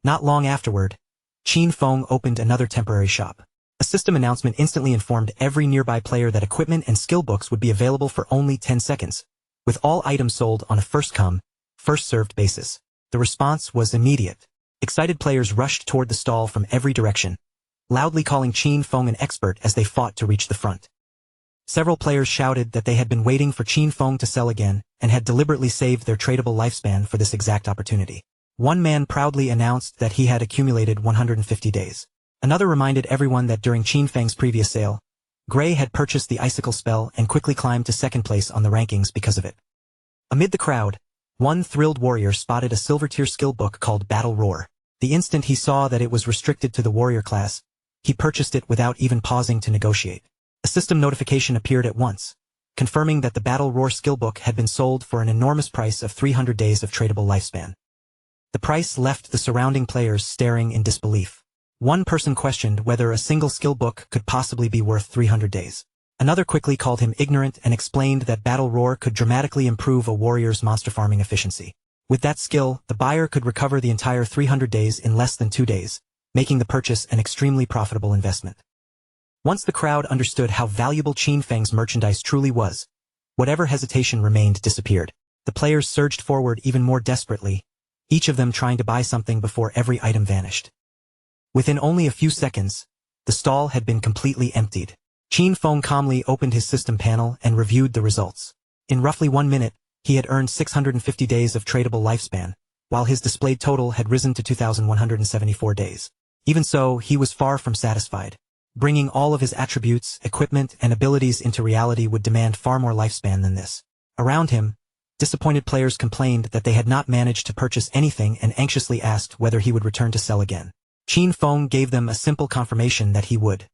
Not long afterward, Qin Feng opened another temporary shop. A system announcement instantly informed every nearby player that equipment and skill books would be available for only 10 seconds, with all items sold on a first-come, first-served basis. The response was immediate. Excited players rushed toward the stall from every direction, loudly calling Qin Feng an expert as they fought to reach the front. Several players shouted that they had been waiting for Qin Feng to sell again and had deliberately saved their tradable lifespan for this exact opportunity. One man proudly announced that he had accumulated 150 days. Another reminded everyone that during Qin Feng's previous sale, Gray had purchased the icicle spell and quickly climbed to second place on the rankings because of it. Amid the crowd, one thrilled warrior spotted a silver-tier skill book called Battle Roar. The instant he saw that it was restricted to the warrior class, he purchased it without even pausing to negotiate. A system notification appeared at once, confirming that the Battle Roar skill book had been sold for an enormous price of 300 days of tradable lifespan. The price left the surrounding players staring in disbelief. One person questioned whether a single skill book could possibly be worth 300 days. Another quickly called him ignorant and explained that Battle Roar could dramatically improve a warrior's monster farming efficiency. With that skill, the buyer could recover the entire 300 days in less than 2 days, making the purchase an extremely profitable investment. Once the crowd understood how valuable Qin Feng's merchandise truly was, whatever hesitation remained disappeared. The players surged forward even more desperately, each of them trying to buy something before every item vanished. Within only a few seconds, the stall had been completely emptied. Qin Feng calmly opened his system panel and reviewed the results. In roughly 1 minute, he had earned 650 days of tradable lifespan, while his displayed total had risen to 2,174 days. Even so, he was far from satisfied. Bringing all of his attributes, equipment, and abilities into reality would demand far more lifespan than this. Around him, disappointed players complained that they had not managed to purchase anything and anxiously asked whether he would return to sell again. Qin Feng gave them a simple confirmation that he would.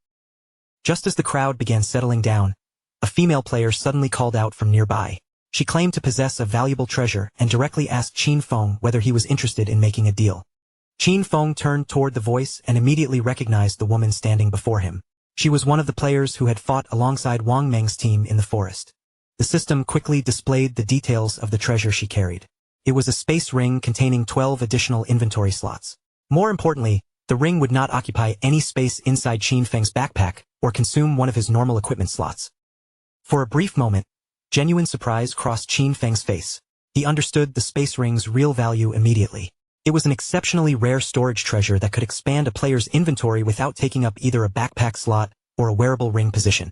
Just as the crowd began settling down, a female player suddenly called out from nearby. She claimed to possess a valuable treasure and directly asked Qin Feng whether he was interested in making a deal. Qin Feng turned toward the voice and immediately recognized the woman standing before him. She was one of the players who had fought alongside Wang Meng's team in the forest. The system quickly displayed the details of the treasure she carried. It was a space ring containing 12 additional inventory slots. More importantly, the ring would not occupy any space inside Qin Feng's backpack or consume one of his normal equipment slots. For a brief moment, genuine surprise crossed Qin Feng's face. He understood the space ring's real value immediately. It was an exceptionally rare storage treasure that could expand a player's inventory without taking up either a backpack slot or a wearable ring position.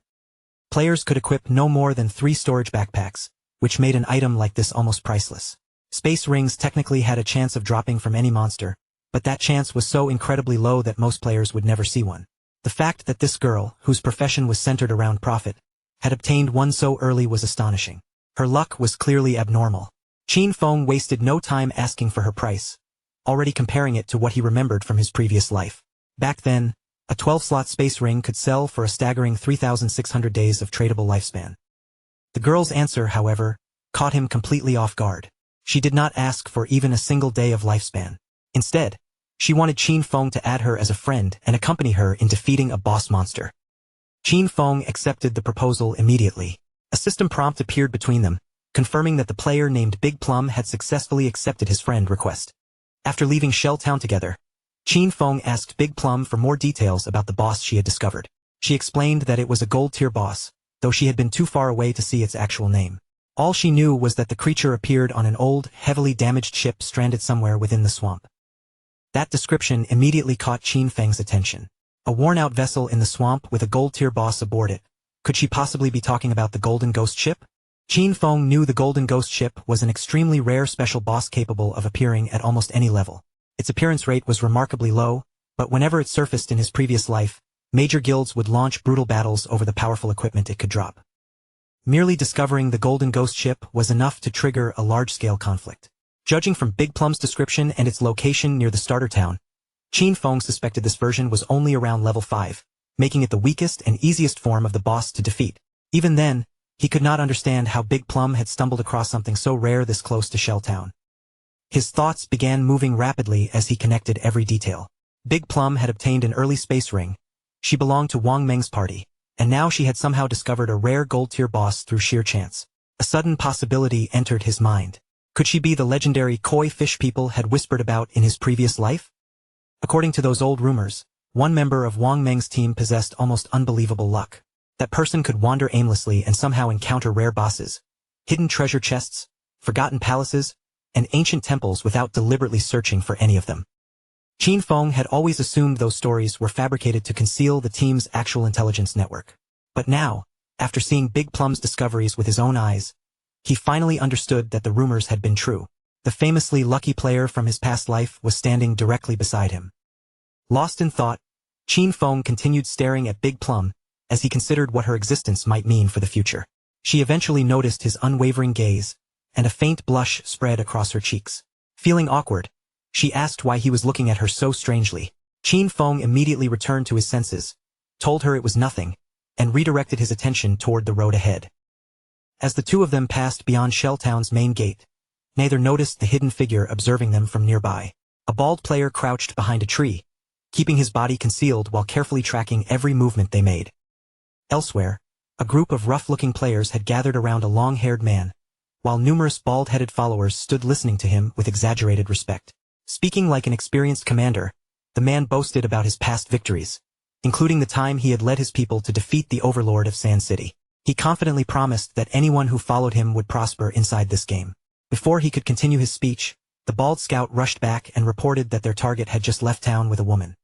Players could equip no more than 3 storage backpacks, which made an item like this almost priceless. Space rings technically had a chance of dropping from any monster, but that chance was so incredibly low that most players would never see one. The fact that this girl, whose profession was centered around profit, had obtained one so early was astonishing. Her luck was clearly abnormal. Qin Feng wasted no time asking for her price, already comparing it to what he remembered from his previous life. Back then, a 12-slot space ring could sell for a staggering 3,600 days of tradable lifespan. The girl's answer, however, caught him completely off guard. She did not ask for even a single day of lifespan. Instead, she wanted Qin Feng to add her as a friend and accompany her in defeating a boss monster. Qin Feng accepted the proposal immediately. A system prompt appeared between them, confirming that the player named Big Plum had successfully accepted his friend request. After leaving Shell Town together, Qin Feng asked Big Plum for more details about the boss she had discovered. She explained that it was a gold-tier boss, though she had been too far away to see its actual name. All she knew was that the creature appeared on an old, heavily damaged ship stranded somewhere within the swamp. That description immediately caught Qin Feng's attention. A worn-out vessel in the swamp with a gold-tier boss aboard it. Could she possibly be talking about the Golden Ghost ship? Qin Feng knew the Golden Ghost ship was an extremely rare special boss capable of appearing at almost any level. Its appearance rate was remarkably low, but whenever it surfaced in his previous life, major guilds would launch brutal battles over the powerful equipment it could drop. Merely discovering the Golden Ghost ship was enough to trigger a large-scale conflict. Judging from Big Plum's description and its location near the starter town, Qin Feng suspected this version was only around level 5, making it the weakest and easiest form of the boss to defeat. Even then, he could not understand how Big Plum had stumbled across something so rare this close to Shell Town. His thoughts began moving rapidly as he connected every detail. Big Plum had obtained an early space ring. She belonged to Wang Meng's party, and now she had somehow discovered a rare gold-tier boss through sheer chance. A sudden possibility entered his mind. Could she be the legendary koi fish people had whispered about in his previous life? According to those old rumors, one member of Wang Meng's team possessed almost unbelievable luck. That person could wander aimlessly and somehow encounter rare bosses, hidden treasure chests, forgotten palaces, and ancient temples without deliberately searching for any of them. Qin Feng had always assumed those stories were fabricated to conceal the team's actual intelligence network. But now, after seeing Big Plum's discoveries with his own eyes, he finally understood that the rumors had been true. The famously lucky player from his past life was standing directly beside him. Lost in thought, Qin Feng continued staring at Big Plum as he considered what her existence might mean for the future. She eventually noticed his unwavering gaze, and a faint blush spread across her cheeks. Feeling awkward, she asked why he was looking at her so strangely. Qin Feng immediately returned to his senses, told her it was nothing, and redirected his attention toward the road ahead. As the two of them passed beyond Shelltown's main gate, neither noticed the hidden figure observing them from nearby. A bald player crouched behind a tree, keeping his body concealed while carefully tracking every movement they made. Elsewhere, a group of rough-looking players had gathered around a long-haired man, while numerous bald-headed followers stood listening to him with exaggerated respect. Speaking like an experienced commander, the man boasted about his past victories, including the time he had led his people to defeat the overlord of Sand City. He confidently promised that anyone who followed him would prosper inside this game. Before he could continue his speech, the bald scout rushed back and reported that their target had just left town with a woman.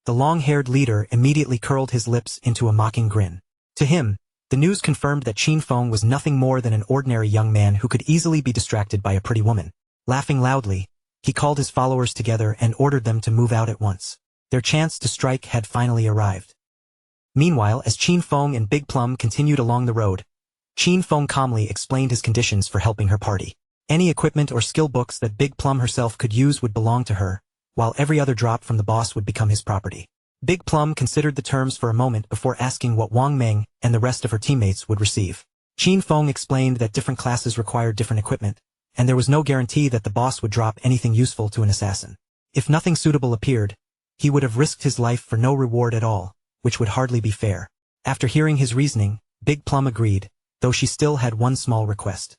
The long-haired leader immediately curled his lips into a mocking grin. To him, the news confirmed that Qin Feng was nothing more than an ordinary young man who could easily be distracted by a pretty woman. Laughing loudly, he called his followers together and ordered them to move out at once. Their chance to strike had finally arrived. Meanwhile, as Qin Feng and Big Plum continued along the road, Qin Feng calmly explained his conditions for helping her party. Any equipment or skill books that Big Plum herself could use would belong to her, while every other drop from the boss would become his property. Big Plum considered the terms for a moment before asking what Wang Meng and the rest of her teammates would receive. Qin Feng explained that different classes required different equipment, and there was no guarantee that the boss would drop anything useful to an assassin. If nothing suitable appeared, he would have risked his life for no reward at all, which would hardly be fair. After hearing his reasoning, Big Plum agreed, though she still had one small request.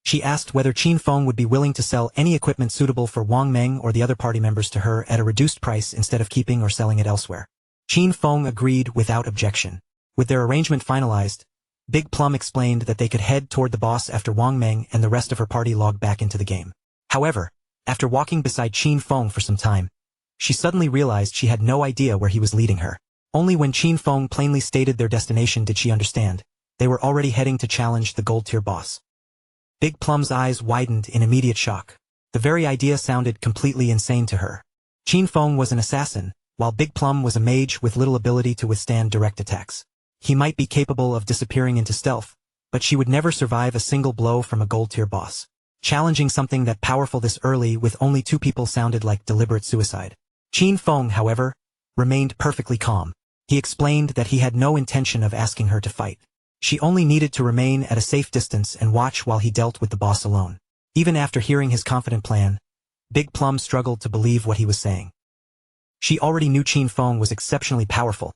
She asked whether Qin Feng would be willing to sell any equipment suitable for Wang Meng or the other party members to her at a reduced price instead of keeping or selling it elsewhere. Qin Feng agreed without objection. With their arrangement finalized, Big Plum explained that they could head toward the boss after Wang Meng and the rest of her party logged back into the game. However, after walking beside Qin Feng for some time, she suddenly realized she had no idea where he was leading her. Only when Qin Feng plainly stated their destination did she understand. They were already heading to challenge the gold-tier boss. Big Plum's eyes widened in immediate shock. The very idea sounded completely insane to her. Qin Feng was an assassin, while Big Plum was a mage with little ability to withstand direct attacks. He might be capable of disappearing into stealth, but she would never survive a single blow from a gold-tier boss. Challenging something that powerful this early with only two people sounded like deliberate suicide. Qin Feng, however, remained perfectly calm. He explained that he had no intention of asking her to fight. She only needed to remain at a safe distance and watch while he dealt with the boss alone. Even after hearing his confident plan, Big Plum struggled to believe what he was saying. She already knew Qin Feng was exceptionally powerful,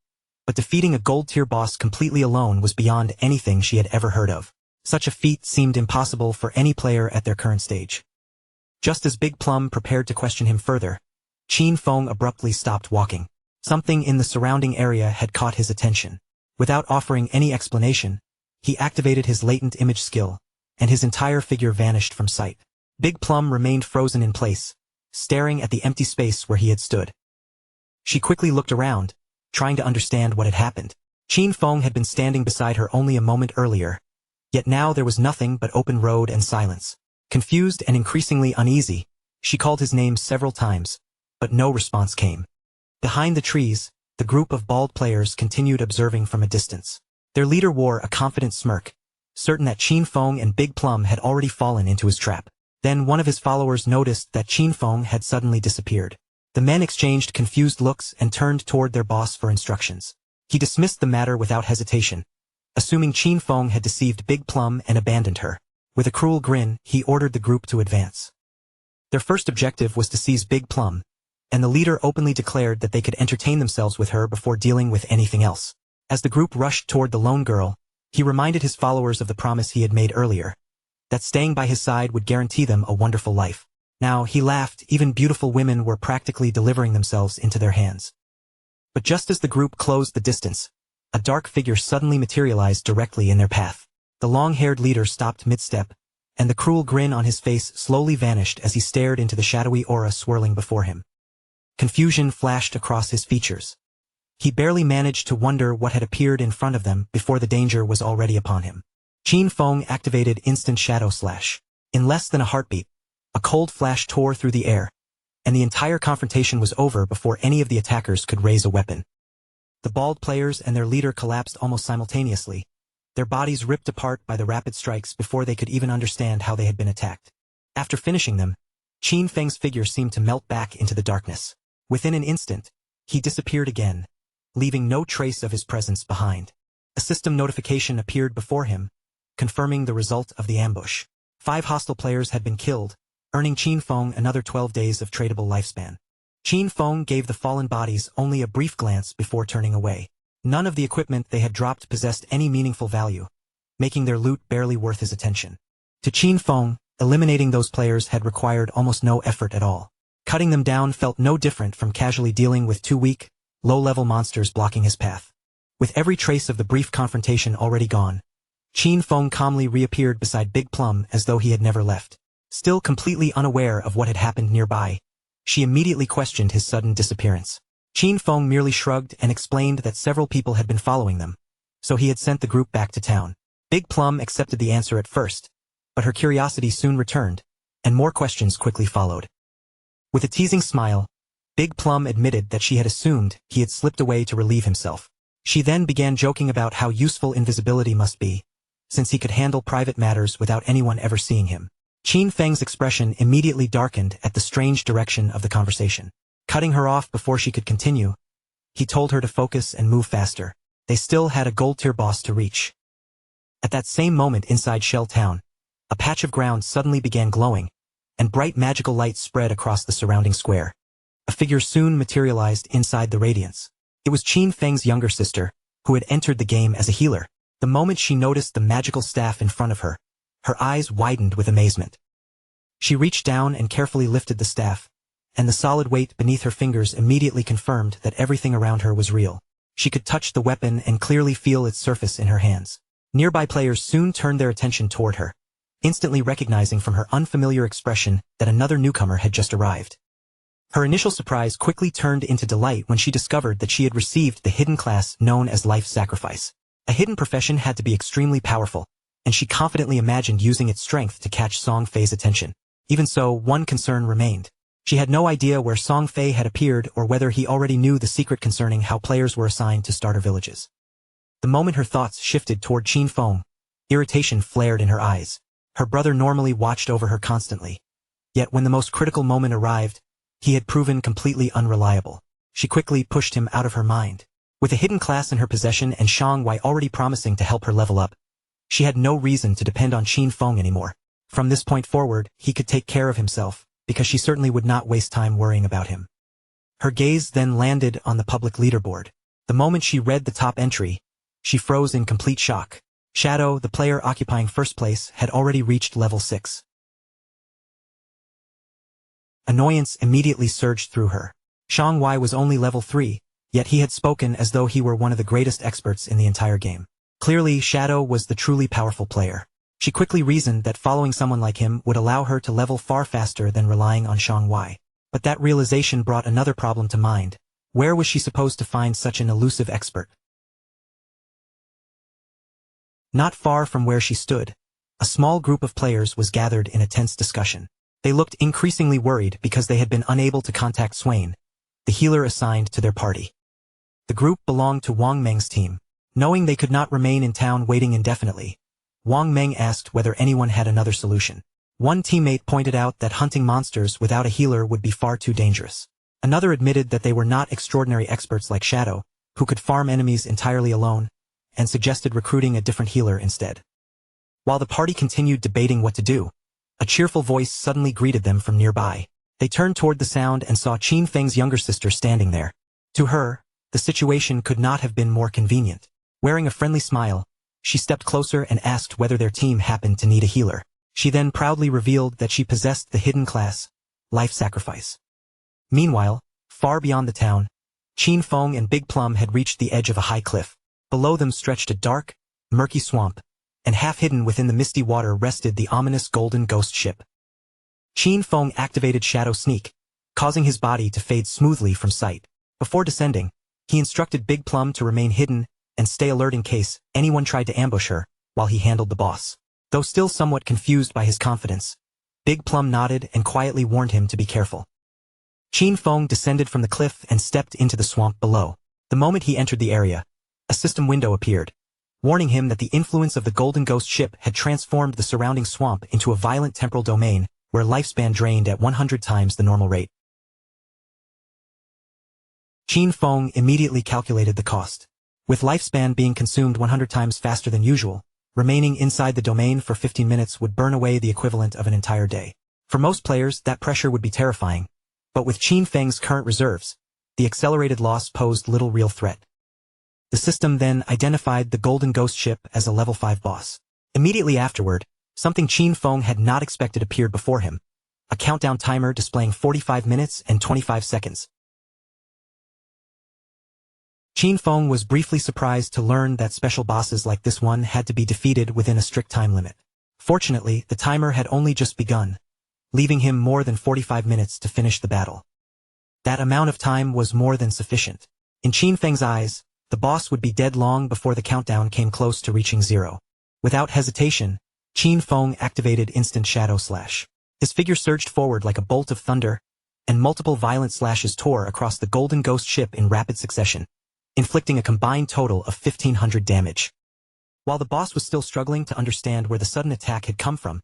but defeating a gold-tier boss completely alone was beyond anything she had ever heard of. Such a feat seemed impossible for any player at their current stage. Just as Big Plum prepared to question him further, Qin Feng abruptly stopped walking. Something in the surrounding area had caught his attention. Without offering any explanation, he activated his latent image skill, and his entire figure vanished from sight. Big Plum remained frozen in place, staring at the empty space where he had stood. She quickly looked around, trying to understand what had happened. Qin Feng had been standing beside her only a moment earlier, yet now there was nothing but open road and silence. Confused and increasingly uneasy, she called his name several times, but no response came. Behind the trees, the group of bald players continued observing from a distance. Their leader wore a confident smirk, certain that Qin Feng and Big Plum had already fallen into his trap. Then one of his followers noticed that Qin Feng had suddenly disappeared. The men exchanged confused looks and turned toward their boss for instructions. He dismissed the matter without hesitation, assuming Qin Feng had deceived Big Plum and abandoned her. With a cruel grin, he ordered the group to advance. Their first objective was to seize Big Plum, and the leader openly declared that they could entertain themselves with her before dealing with anything else. As the group rushed toward the lone girl, he reminded his followers of the promise he had made earlier, that staying by his side would guarantee them a wonderful life. Now, he laughed, even beautiful women were practically delivering themselves into their hands. But just as the group closed the distance, a dark figure suddenly materialized directly in their path. The long-haired leader stopped mid-step, and the cruel grin on his face slowly vanished as he stared into the shadowy aura swirling before him. Confusion flashed across his features. He barely managed to wonder what had appeared in front of them before the danger was already upon him. Qin Feng activated Instant Shadow Slash. In less than a heartbeat, a cold flash tore through the air, and the entire confrontation was over before any of the attackers could raise a weapon. The bald players and their leader collapsed almost simultaneously, their bodies ripped apart by the rapid strikes before they could even understand how they had been attacked. After finishing them, Qin Feng's figure seemed to melt back into the darkness. Within an instant, he disappeared again, leaving no trace of his presence behind. A system notification appeared before him, confirming the result of the ambush. 5 hostile players had been killed, earning Qin Feng another 12 days of tradable lifespan. Qin Feng gave the fallen bodies only a brief glance before turning away. None of the equipment they had dropped possessed any meaningful value, making their loot barely worth his attention. To Qin Feng, eliminating those players had required almost no effort at all. Cutting them down felt no different from casually dealing with 2 weak, low-level monsters blocking his path. With every trace of the brief confrontation already gone, Qin Feng calmly reappeared beside Big Plum as though he had never left. Still completely unaware of what had happened nearby, she immediately questioned his sudden disappearance. Qin Feng merely shrugged and explained that several people had been following them, so he had sent the group back to town. Big Plum accepted the answer at first, but her curiosity soon returned, and more questions quickly followed. With a teasing smile, Big Plum admitted that she had assumed he had slipped away to relieve himself. She then began joking about how useful invisibility must be, since he could handle private matters without anyone ever seeing him. Qin Feng's expression immediately darkened at the strange direction of the conversation. Cutting her off before she could continue, he told her to focus and move faster. They still had a gold-tier boss to reach. At that same moment inside Shell Town, a patch of ground suddenly began glowing, and bright magical light spread across the surrounding square. A figure soon materialized inside the radiance. It was Qin Feng's younger sister, who had entered the game as a healer. The moment she noticed the magical staff in front of her, her eyes widened with amazement. She reached down and carefully lifted the staff, and the solid weight beneath her fingers immediately confirmed that everything around her was real. She could touch the weapon and clearly feel its surface in her hands. Nearby players soon turned their attention toward her, instantly recognizing from her unfamiliar expression that another newcomer had just arrived. Her initial surprise quickly turned into delight when she discovered that she had received the hidden class known as Life Sacrifice. A hidden profession had to be extremely powerful, and she confidently imagined using its strength to catch Song Fei's attention. Even so, one concern remained. She had no idea where Song Fei had appeared or whether he already knew the secret concerning how players were assigned to starter villages. The moment her thoughts shifted toward Qin Feng, irritation flared in her eyes. Her brother normally watched over her constantly. Yet when the most critical moment arrived, he had proven completely unreliable. She quickly pushed him out of her mind. With a hidden class in her possession and Shang Wei already promising to help her level up, she had no reason to depend on Qin Feng anymore. From this point forward, he could take care of himself, because she certainly would not waste time worrying about him. Her gaze then landed on the public leaderboard. The moment she read the top entry, she froze in complete shock. Shadow, the player occupying first place, had already reached level 6. Annoyance immediately surged through her. Shang Wei was only level 3, yet he had spoken as though he were one of the greatest experts in the entire game. Clearly, Shadow was the truly powerful player. She quickly reasoned that following someone like him would allow her to level far faster than relying on Shang Wei. But that realization brought another problem to mind. Where was she supposed to find such an elusive expert? Not far from where she stood, a small group of players was gathered in a tense discussion. They looked increasingly worried because they had been unable to contact Swain, the healer assigned to their party. The group belonged to Wang Meng's team. Knowing they could not remain in town waiting indefinitely, Wang Meng asked whether anyone had another solution. One teammate pointed out that hunting monsters without a healer would be far too dangerous. Another admitted that they were not extraordinary experts like Shadow, who could farm enemies entirely alone, and suggested recruiting a different healer instead. While the party continued debating what to do, a cheerful voice suddenly greeted them from nearby. They turned toward the sound and saw Qin Feng's younger sister standing there. To her, the situation could not have been more convenient. Wearing a friendly smile, she stepped closer and asked whether their team happened to need a healer. She then proudly revealed that she possessed the hidden class, Life Sacrifice. Meanwhile, far beyond the town, Qin Feng and Big Plum had reached the edge of a high cliff. Below them stretched a dark, murky swamp, and half hidden within the misty water rested the ominous golden ghost ship. Qin Feng activated Shadow Sneak, causing his body to fade smoothly from sight. Before descending, he instructed Big Plum to remain hidden and stay alert in case anyone tried to ambush her while he handled the boss. Though still somewhat confused by his confidence, Big Plum nodded and quietly warned him to be careful. Qin Feng descended from the cliff and stepped into the swamp below. The moment he entered the area, a system window appeared, warning him that the influence of the Golden Ghost ship had transformed the surrounding swamp into a violent temporal domain where lifespan drained at 100 times the normal rate. Qin Feng immediately calculated the cost. With lifespan being consumed 100 times faster than usual, remaining inside the domain for 15 minutes would burn away the equivalent of an entire day. For most players, that pressure would be terrifying, but with Qin Feng's current reserves, the accelerated loss posed little real threat. The system then identified the Golden Ghost ship as a level 5 boss. Immediately afterward, something Qin Feng had not expected appeared before him, a countdown timer displaying 45 minutes and 25 seconds. Qin Feng was briefly surprised to learn that special bosses like this one had to be defeated within a strict time limit. Fortunately, the timer had only just begun, leaving him more than 45 minutes to finish the battle. That amount of time was more than sufficient. In Qin Feng's eyes, the boss would be dead long before the countdown came close to reaching 0. Without hesitation, Qin Feng activated Instant Shadow Slash. His figure surged forward like a bolt of thunder, and multiple violent slashes tore across the Golden Ghost ship in rapid succession, inflicting a combined total of 1,500 damage. While the boss was still struggling to understand where the sudden attack had come from,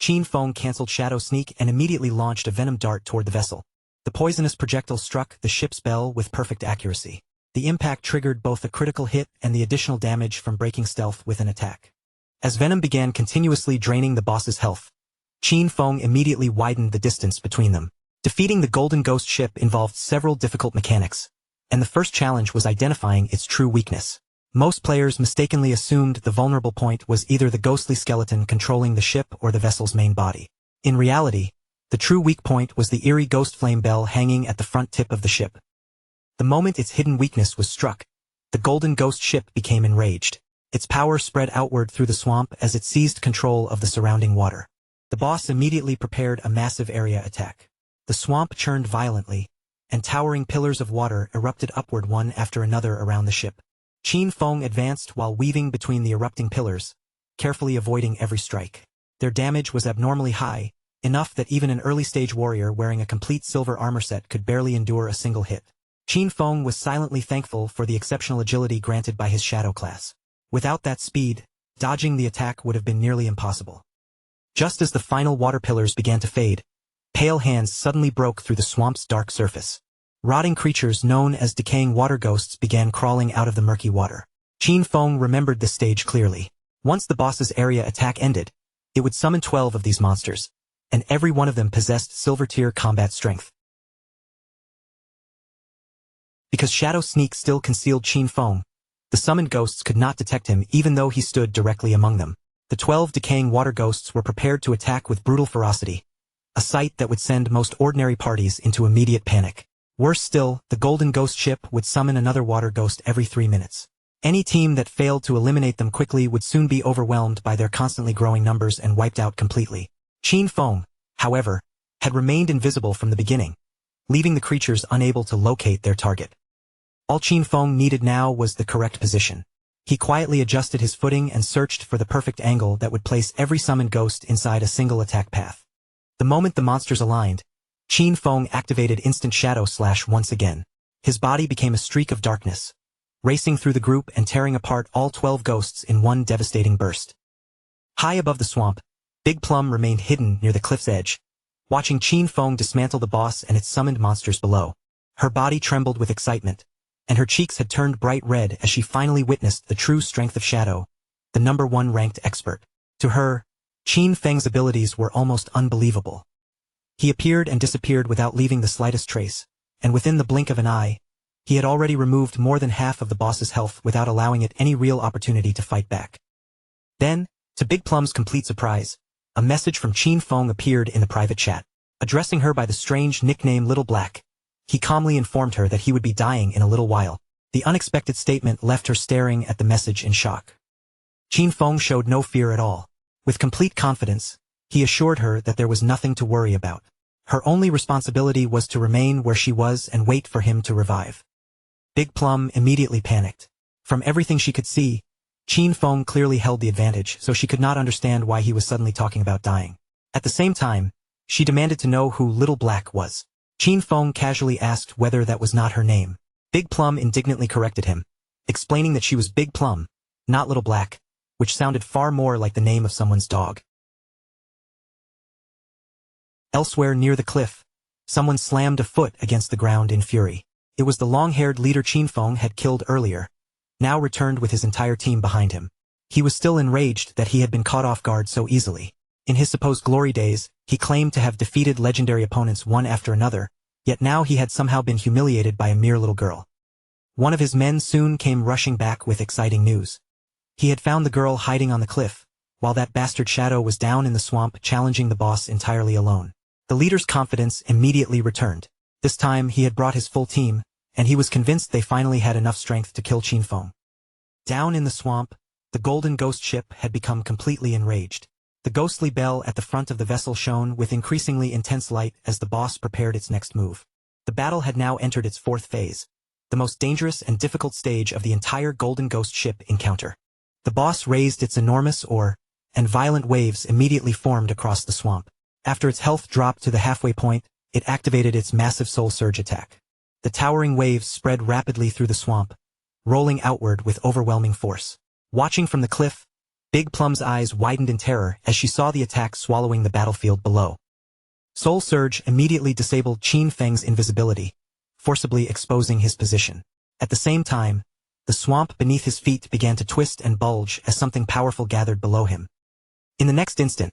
Qin Feng cancelled Shadow Sneak and immediately launched a venom dart toward the vessel. The poisonous projectile struck the ship's bell with perfect accuracy. The impact triggered both a critical hit and the additional damage from breaking stealth with an attack. As venom began continuously draining the boss's health, Qin Feng immediately widened the distance between them. Defeating the Golden Ghost ship involved several difficult mechanics, and the first challenge was identifying its true weakness. Most players mistakenly assumed the vulnerable point was either the ghostly skeleton controlling the ship or the vessel's main body. In reality, the true weak point was the eerie ghost flame bell hanging at the front tip of the ship. The moment its hidden weakness was struck, the Golden Ghost ship became enraged. Its power spread outward through the swamp as it seized control of the surrounding water. The boss immediately prepared a massive area attack. The swamp churned violently, and towering pillars of water erupted upward one after another around the ship. Qin Feng advanced while weaving between the erupting pillars, carefully avoiding every strike. Their damage was abnormally high, enough that even an early-stage warrior wearing a complete silver armor set could barely endure a single hit. Qin Feng was silently thankful for the exceptional agility granted by his shadow class. Without that speed, dodging the attack would have been nearly impossible. Just as the final water pillars began to fade, pale hands suddenly broke through the swamp's dark surface. Rotting creatures known as decaying water ghosts began crawling out of the murky water. Qin Feng remembered this stage clearly. Once the boss's area attack ended, it would summon 12 of these monsters, and every one of them possessed silver-tier combat strength. Because Shadow Sneak still concealed Qin Feng, the summoned ghosts could not detect him even though he stood directly among them. The 12 decaying water ghosts were prepared to attack with brutal ferocity, a sight that would send most ordinary parties into immediate panic. Worse still, the Golden Ghost ship would summon another water ghost every 3 minutes. Any team that failed to eliminate them quickly would soon be overwhelmed by their constantly growing numbers and wiped out completely. Qin Feng, however, had remained invisible from the beginning, leaving the creatures unable to locate their target. All Qin Feng needed now was the correct position. He quietly adjusted his footing and searched for the perfect angle that would place every summoned ghost inside a single attack path. The moment the monsters aligned, Qin Feng activated Instant Shadow Slash once again. His body became a streak of darkness, racing through the group and tearing apart all 12 ghosts in one devastating burst. High above the swamp, Big Plum remained hidden near the cliff's edge, watching Qin Feng dismantle the boss and its summoned monsters below. Her body trembled with excitement, and her cheeks had turned bright red as she finally witnessed the true strength of Shadow, the #1 ranked expert. To her, Qin Feng's abilities were almost unbelievable. He appeared and disappeared without leaving the slightest trace, and within the blink of an eye, he had already removed more than half of the boss's health without allowing it any real opportunity to fight back. Then, to Big Plum's complete surprise, a message from Qin Feng appeared in the private chat. Addressing her by the strange nickname Little Black, he calmly informed her that he would be dying in a little while. The unexpected statement left her staring at the message in shock. Qin Feng showed no fear at all. With complete confidence, he assured her that there was nothing to worry about. Her only responsibility was to remain where she was and wait for him to revive. Big Plum immediately panicked. From everything she could see, Qin Feng clearly held the advantage, so she could not understand why he was suddenly talking about dying. At the same time, she demanded to know who Little Black was. Qin Feng casually asked whether that was not her name. Big Plum indignantly corrected him, explaining that she was Big Plum, not Little Black, which sounded far more like the name of someone's dog. Elsewhere near the cliff, someone slammed a foot against the ground in fury. It was the long-haired leader Qin Feng had killed earlier, now returned with his entire team behind him. He was still enraged that he had been caught off guard so easily. In his supposed glory days, he claimed to have defeated legendary opponents one after another, yet now he had somehow been humiliated by a mere little girl. One of his men soon came rushing back with exciting news. He had found the girl hiding on the cliff, while that bastard Shadow was down in the swamp challenging the boss entirely alone. The leader's confidence immediately returned. This time he had brought his full team, and he was convinced they finally had enough strength to kill Qin Feng. Down in the swamp, the golden ghost ship had become completely enraged. The ghostly bell at the front of the vessel shone with increasingly intense light as the boss prepared its next move. The battle had now entered its fourth phase, the most dangerous and difficult stage of the entire golden ghost ship encounter. The boss raised its enormous oar, and violent waves immediately formed across the swamp. After its health dropped to the halfway point, it activated its massive soul surge attack. The towering waves spread rapidly through the swamp, rolling outward with overwhelming force. Watching from the cliff, Big Plum's eyes widened in terror as she saw the attack swallowing the battlefield below. Soul Surge immediately disabled Qin Feng's invisibility, forcibly exposing his position. At the same time, the swamp beneath his feet began to twist and bulge as something powerful gathered below him. In the next instant,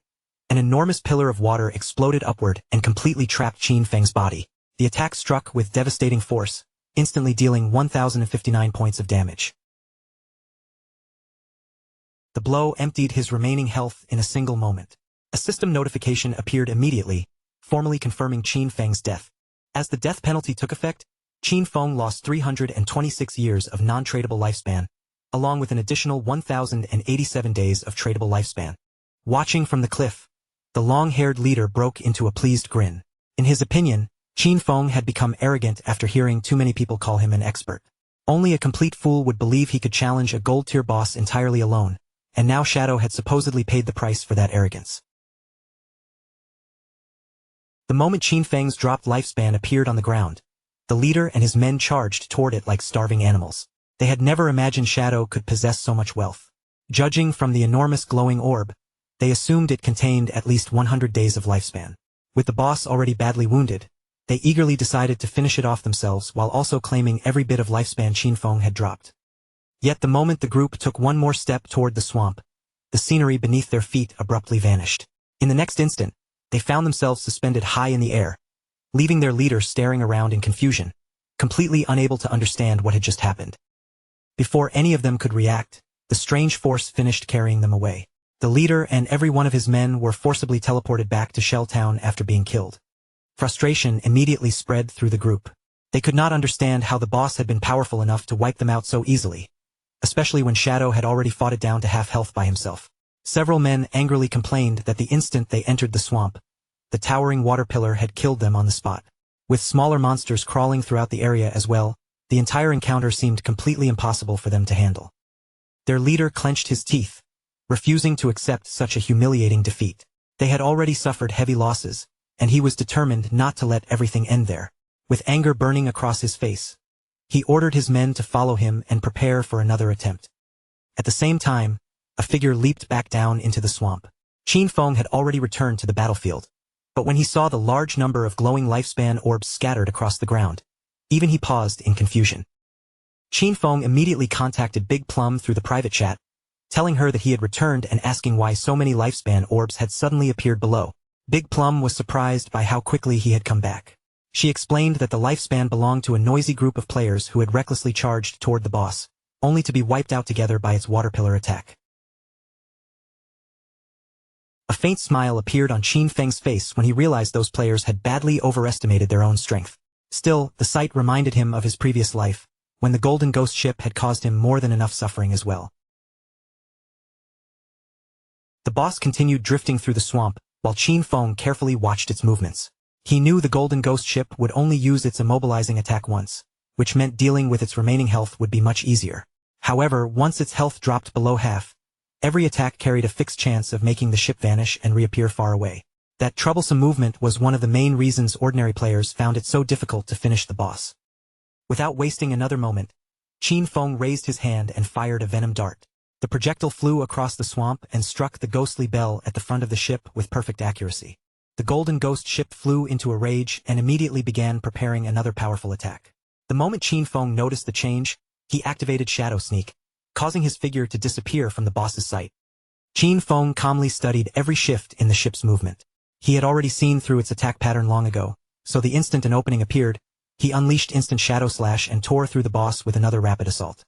an enormous pillar of water exploded upward and completely trapped Qin Feng's body. The attack struck with devastating force, instantly dealing 1,059 points of damage. The blow emptied his remaining health in a single moment. A system notification appeared immediately, formally confirming Qin Feng's death. As the death penalty took effect, Qin Feng lost 326 years of non-tradable lifespan, along with an additional 1,087 days of tradable lifespan. Watching from the cliff, the long-haired leader broke into a pleased grin. In his opinion, Qin Feng had become arrogant after hearing too many people call him an expert. Only a complete fool would believe he could challenge a gold-tier boss entirely alone, and now Shadow had supposedly paid the price for that arrogance. The moment Qin Feng's dropped lifespan appeared on the ground, the leader and his men charged toward it like starving animals. They had never imagined Shadow could possess so much wealth. Judging from the enormous glowing orb, they assumed it contained at least 100 days of lifespan. With the boss already badly wounded, they eagerly decided to finish it off themselves while also claiming every bit of lifespan Qin Feng had dropped. Yet the moment the group took one more step toward the swamp, the scenery beneath their feet abruptly vanished. In the next instant, they found themselves suspended high in the air, leaving their leader staring around in confusion, completely unable to understand what had just happened. Before any of them could react, the strange force finished carrying them away. The leader and every one of his men were forcibly teleported back to Shell Town after being killed. Frustration immediately spread through the group. They could not understand how the boss had been powerful enough to wipe them out so easily, especially when Shadow had already fought it down to half health by himself. Several men angrily complained that the instant they entered the swamp, the towering water pillar had killed them on the spot. With smaller monsters crawling throughout the area as well, the entire encounter seemed completely impossible for them to handle. Their leader clenched his teeth, refusing to accept such a humiliating defeat. They had already suffered heavy losses, and he was determined not to let everything end there. With anger burning across his face, he ordered his men to follow him and prepare for another attempt. At the same time, a figure leaped back down into the swamp. Qin Feng had already returned to the battlefield, but when he saw the large number of glowing lifespan orbs scattered across the ground, even he paused in confusion. Qin Feng immediately contacted Big Plum through the private chat, telling her that he had returned and asking why so many lifespan orbs had suddenly appeared below. Big Plum was surprised by how quickly he had come back. She explained that the lifespan belonged to a noisy group of players who had recklessly charged toward the boss, only to be wiped out together by its water pillar attack. A faint smile appeared on Qin Feng's face when he realized those players had badly overestimated their own strength. Still, the sight reminded him of his previous life, when the Golden Ghost ship had caused him more than enough suffering as well. The boss continued drifting through the swamp, while Qin Feng carefully watched its movements. He knew the Golden Ghost ship would only use its immobilizing attack once, which meant dealing with its remaining health would be much easier. However, once its health dropped below half, every attack carried a fixed chance of making the ship vanish and reappear far away. That troublesome movement was one of the main reasons ordinary players found it so difficult to finish the boss. Without wasting another moment, Qin Feng raised his hand and fired a venom dart. The projectile flew across the swamp and struck the ghostly bell at the front of the ship with perfect accuracy. The Golden Ghost ship flew into a rage and immediately began preparing another powerful attack. The moment Qin Feng noticed the change, he activated Shadow Sneak, causing his figure to disappear from the boss's sight. Qin Feng calmly studied every shift in the ship's movement. He had already seen through its attack pattern long ago, so the instant an opening appeared, he unleashed instant Shadow Slash and tore through the boss with another rapid assault.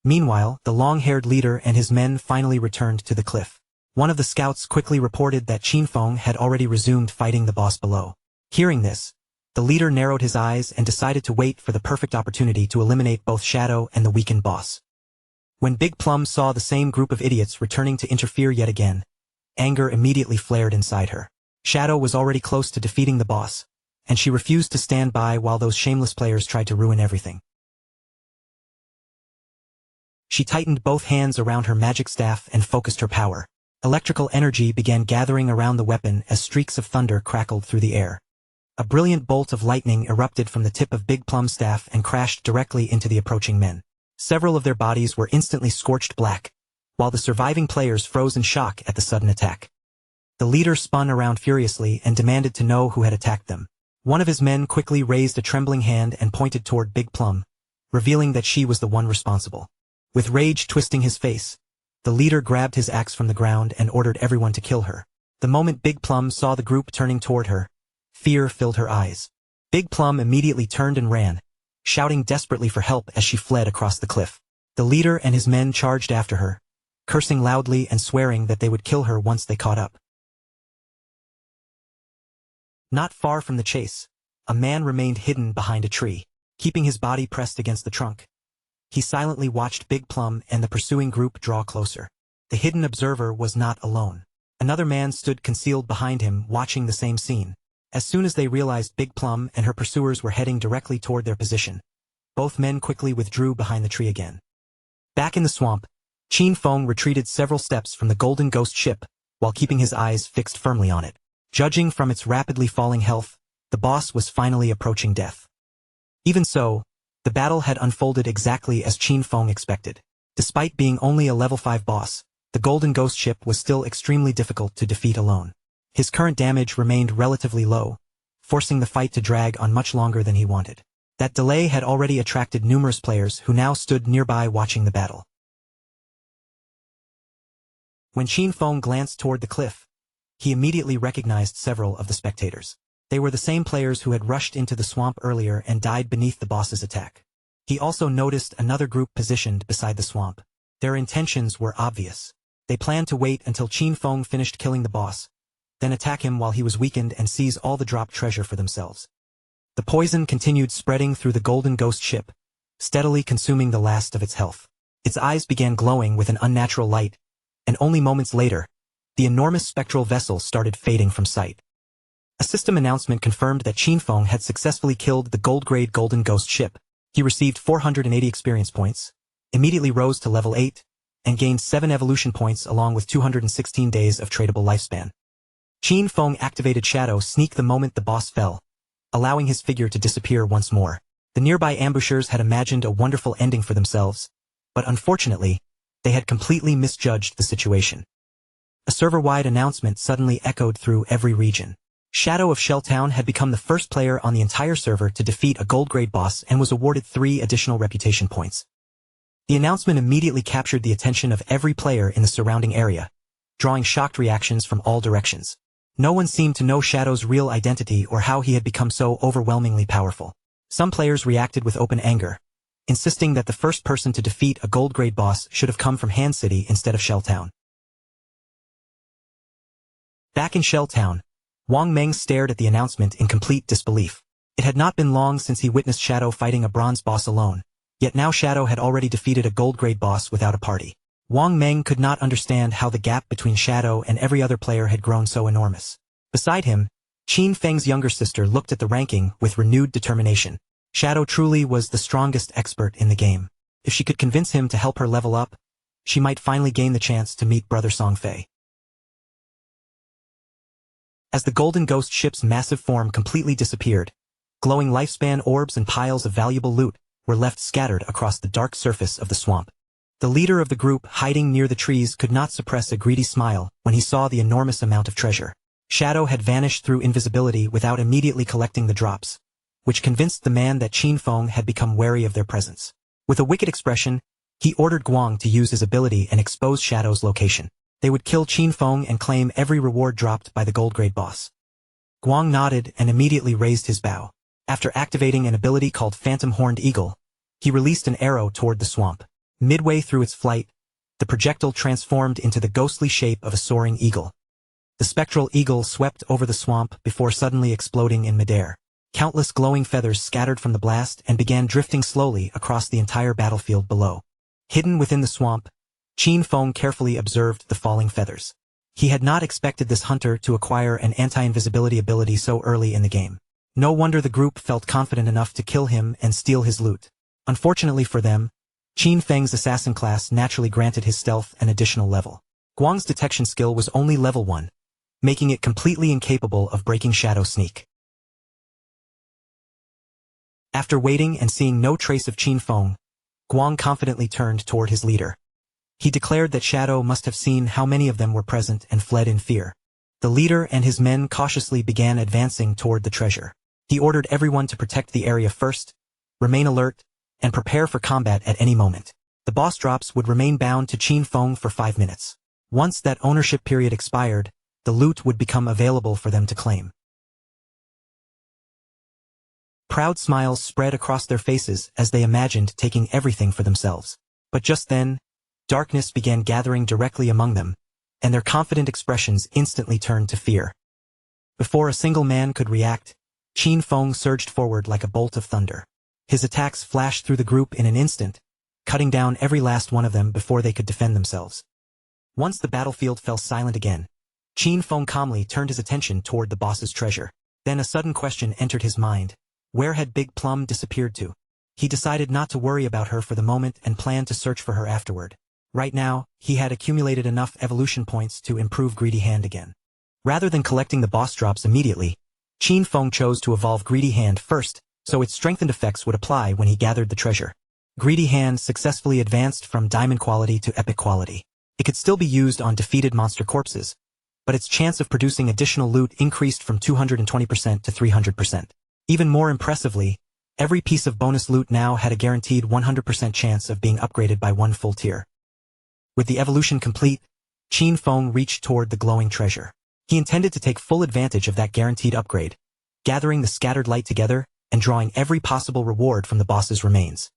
Meanwhile, the long-haired leader and his men finally returned to the cliff. One of the scouts quickly reported that Qin Feng had already resumed fighting the boss below. Hearing this, the leader narrowed his eyes and decided to wait for the perfect opportunity to eliminate both Shadow and the weakened boss. When Big Plum saw the same group of idiots returning to interfere yet again, anger immediately flared inside her. Shadow was already close to defeating the boss, and she refused to stand by while those shameless players tried to ruin everything. She tightened both hands around her magic staff and focused her power. Electrical energy began gathering around the weapon as streaks of thunder crackled through the air. A brilliant bolt of lightning erupted from the tip of Big Plum's staff and crashed directly into the approaching men. Several of their bodies were instantly scorched black, while the surviving players froze in shock at the sudden attack. The leader spun around furiously and demanded to know who had attacked them. One of his men quickly raised a trembling hand and pointed toward Big Plum, revealing that she was the one responsible. With rage twisting his face, the leader grabbed his axe from the ground and ordered everyone to kill her. The moment Big Plum saw the group turning toward her, fear filled her eyes. Big Plum immediately turned and ran, shouting desperately for help as she fled across the cliff. The leader and his men charged after her, cursing loudly and swearing that they would kill her once they caught up. Not far from the chase, a man remained hidden behind a tree, keeping his body pressed against the trunk. He silently watched Big Plum and the pursuing group draw closer. The hidden observer was not alone. Another man stood concealed behind him, watching the same scene. As soon as they realized Big Plum and her pursuers were heading directly toward their position, both men quickly withdrew behind the tree again. Back in the swamp, Qin Feng retreated several steps from the Golden Ghost ship, while keeping his eyes fixed firmly on it. Judging from its rapidly falling health, the boss was finally approaching death. Even so, the battle had unfolded exactly as Qin Feng expected. Despite being only a level 5 boss, the Golden Ghost ship was still extremely difficult to defeat alone. His current damage remained relatively low, forcing the fight to drag on much longer than he wanted. That delay had already attracted numerous players who now stood nearby watching the battle. When Qin Feng glanced toward the cliff, he immediately recognized several of the spectators. They were the same players who had rushed into the swamp earlier and died beneath the boss's attack. He also noticed another group positioned beside the swamp. Their intentions were obvious. They planned to wait until Qin Feng finished killing the boss, then attack him while he was weakened and seize all the dropped treasure for themselves. The poison continued spreading through the Golden Ghost ship, steadily consuming the last of its health. Its eyes began glowing with an unnatural light, and only moments later, the enormous spectral vessel started fading from sight. A system announcement confirmed that Qin Feng had successfully killed the gold-grade Golden Ghost ship. He received 480 experience points, immediately rose to level 8, and gained 7 evolution points along with 216 days of tradable lifespan. Qin Feng activated Shadow Sneak the moment the boss fell, allowing his figure to disappear once more. The nearby ambushers had imagined a wonderful ending for themselves, but unfortunately, they had completely misjudged the situation. A server-wide announcement suddenly echoed through every region. Shadow of Shelltown had become the first player on the entire server to defeat a gold-grade boss and was awarded 3 additional reputation points. The announcement immediately captured the attention of every player in the surrounding area, drawing shocked reactions from all directions. No one seemed to know Shadow's real identity or how he had become so overwhelmingly powerful. Some players reacted with open anger, insisting that the first person to defeat a gold-grade boss should have come from Han City instead of Shelltown. Back in Shelltown, Wang Meng stared at the announcement in complete disbelief. It had not been long since he witnessed Shadow fighting a bronze boss alone, yet now Shadow had already defeated a gold-grade boss without a party. Wang Meng could not understand how the gap between Shadow and every other player had grown so enormous. Beside him, Qin Feng's younger sister looked at the ranking with renewed determination. Shadow truly was the strongest expert in the game. If she could convince him to help her level up, she might finally gain the chance to meet Brother Song Fei. As the Golden Ghost ship's massive form completely disappeared, glowing lifespan orbs and piles of valuable loot were left scattered across the dark surface of the swamp. The leader of the group hiding near the trees could not suppress a greedy smile when he saw the enormous amount of treasure. Shadow had vanished through invisibility without immediately collecting the drops, which convinced the man that Qin Feng had become wary of their presence. With a wicked expression, he ordered Guang to use his ability and expose Shadow's location. They would kill Qin Feng and claim every reward dropped by the gold-grade boss. Guang nodded and immediately raised his bow. After activating an ability called Phantom Horned Eagle, he released an arrow toward the swamp. Midway through its flight, the projectile transformed into the ghostly shape of a soaring eagle. The spectral eagle swept over the swamp before suddenly exploding in midair. Countless glowing feathers scattered from the blast and began drifting slowly across the entire battlefield below. Hidden within the swamp, Qin Feng carefully observed the falling feathers. He had not expected this hunter to acquire an anti-invisibility ability so early in the game. No wonder the group felt confident enough to kill him and steal his loot. Unfortunately for them, Qin Feng's assassin class naturally granted his stealth an additional level. Guang's detection skill was only level 1, making it completely incapable of breaking Shadow Sneak. After waiting and seeing no trace of Qin Feng, Guang confidently turned toward his leader. He declared that Shadow must have seen how many of them were present and fled in fear. The leader and his men cautiously began advancing toward the treasure. He ordered everyone to protect the area first, remain alert, and prepare for combat at any moment. The boss drops would remain bound to Qin Feng for 5 minutes. Once that ownership period expired, the loot would become available for them to claim. Proud smiles spread across their faces as they imagined taking everything for themselves. But just then, darkness began gathering directly among them, and their confident expressions instantly turned to fear. Before a single man could react, Qin Feng surged forward like a bolt of thunder. His attacks flashed through the group in an instant, cutting down every last one of them before they could defend themselves. Once the battlefield fell silent again, Qin Feng calmly turned his attention toward the boss's treasure. Then a sudden question entered his mind. Where had Big Plum disappeared to? He decided not to worry about her for the moment and planned to search for her afterward. Right now, he had accumulated enough evolution points to improve Greedy Hand again. Rather than collecting the boss drops immediately, Qin Feng chose to evolve Greedy Hand first, so its strengthened effects would apply when he gathered the treasure. Greedy Hand successfully advanced from diamond quality to epic quality. It could still be used on defeated monster corpses, but its chance of producing additional loot increased from 220% to 300%. Even more impressively, every piece of bonus loot now had a guaranteed 100% chance of being upgraded by 1 full tier. With the evolution complete, Qin Feng reached toward the glowing treasure. He intended to take full advantage of that guaranteed upgrade, gathering the scattered light together and drawing every possible reward from the boss's remains.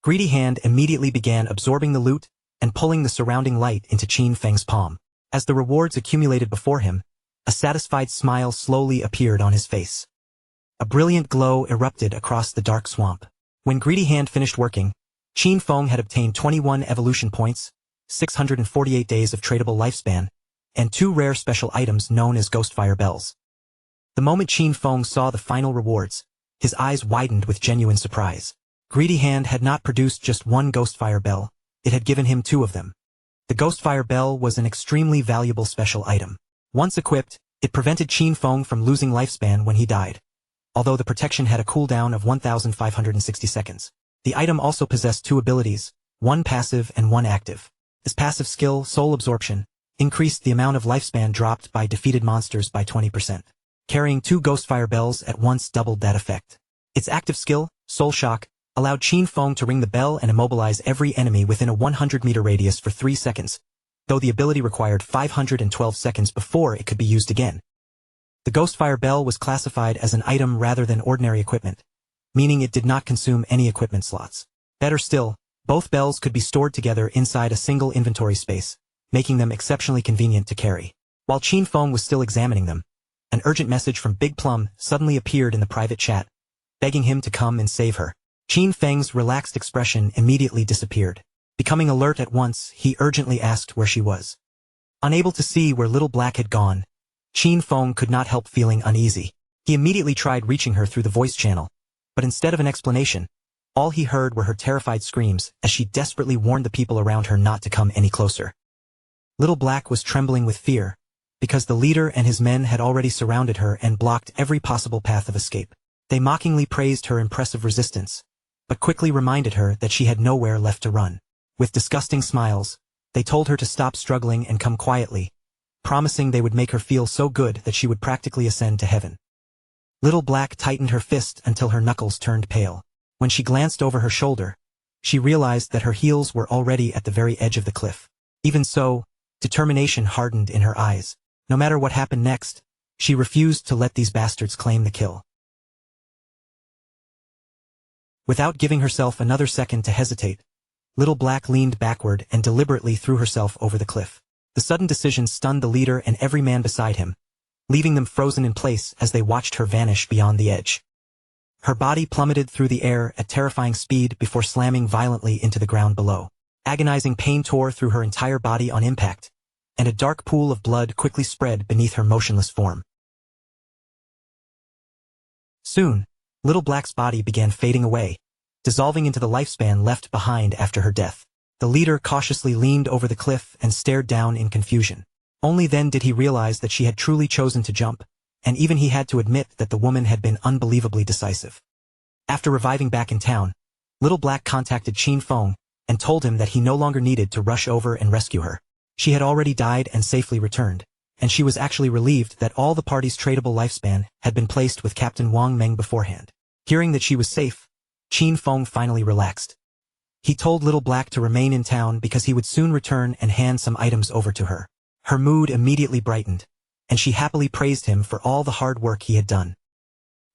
Greedy Hand immediately began absorbing the loot and pulling the surrounding light into Qin Feng's palm. As the rewards accumulated before him, a satisfied smile slowly appeared on his face. A brilliant glow erupted across the dark swamp. When Greedy Hand finished working, Qin Feng had obtained 21 evolution points, 648 days of tradable lifespan, and 2 rare special items known as Ghostfire Bells. The moment Qin Feng saw the final rewards, his eyes widened with genuine surprise. Greedy Hand had not produced just 1 Ghostfire Bell, it had given him 2 of them. The Ghostfire Bell was an extremely valuable special item. Once equipped, it prevented Qin Feng from losing lifespan when he died, although the protection had a cooldown of 1,560 seconds. The item also possessed 2 abilities, 1 passive and 1 active. His passive skill, Soul Absorption, increased the amount of lifespan dropped by defeated monsters by 20%. Carrying 2 Ghostfire bells at once doubled that effect. Its active skill, Soul Shock, allowed Qin Feng to ring the bell and immobilize every enemy within a 100-meter radius for 3 seconds, though the ability required 512 seconds before it could be used again. The Ghostfire bell was classified as an item rather than ordinary equipment, meaning it did not consume any equipment slots. Better still, both bells could be stored together inside a single inventory space, making them exceptionally convenient to carry. While Qin Feng was still examining them, an urgent message from Big Plum suddenly appeared in the private chat, begging him to come and save her. Qin Feng's relaxed expression immediately disappeared. Becoming alert at once, he urgently asked where she was. Unable to see where Little Black had gone, Qin Feng could not help feeling uneasy. He immediately tried reaching her through the voice channel, but instead of an explanation, all he heard were her terrified screams as she desperately warned the people around her not to come any closer. Little Black was trembling with fear, because the leader and his men had already surrounded her and blocked every possible path of escape. They mockingly praised her impressive resistance, but quickly reminded her that she had nowhere left to run. With disgusting smiles, they told her to stop struggling and come quietly, promising they would make her feel so good that she would practically ascend to heaven. Little Black tightened her fist until her knuckles turned pale. When she glanced over her shoulder, she realized that her heels were already at the very edge of the cliff. Even so, determination hardened in her eyes. No matter what happened next, she refused to let these bastards claim the kill. Without giving herself another second to hesitate, Little Black leaned backward and deliberately threw herself over the cliff. The sudden decision stunned the leader and every man beside him, leaving them frozen in place as they watched her vanish beyond the edge. Her body plummeted through the air at terrifying speed before slamming violently into the ground below. Agonizing pain tore through her entire body on impact, and a dark pool of blood quickly spread beneath her motionless form. Soon, Little Black's body began fading away, dissolving into the lifespan left behind after her death. The leader cautiously leaned over the cliff and stared down in confusion. Only then did he realize that she had truly chosen to jump, and even he had to admit that the woman had been unbelievably decisive. After reviving back in town, Little Black contacted Qin Feng and told him that he no longer needed to rush over and rescue her. She had already died and safely returned, and she was actually relieved that all the party's tradable lifespan had been placed with Captain Wang Meng beforehand. Hearing that she was safe, Qin Feng finally relaxed. He told Little Black to remain in town because he would soon return and hand some items over to her. Her mood immediately brightened, and she happily praised him for all the hard work he had done.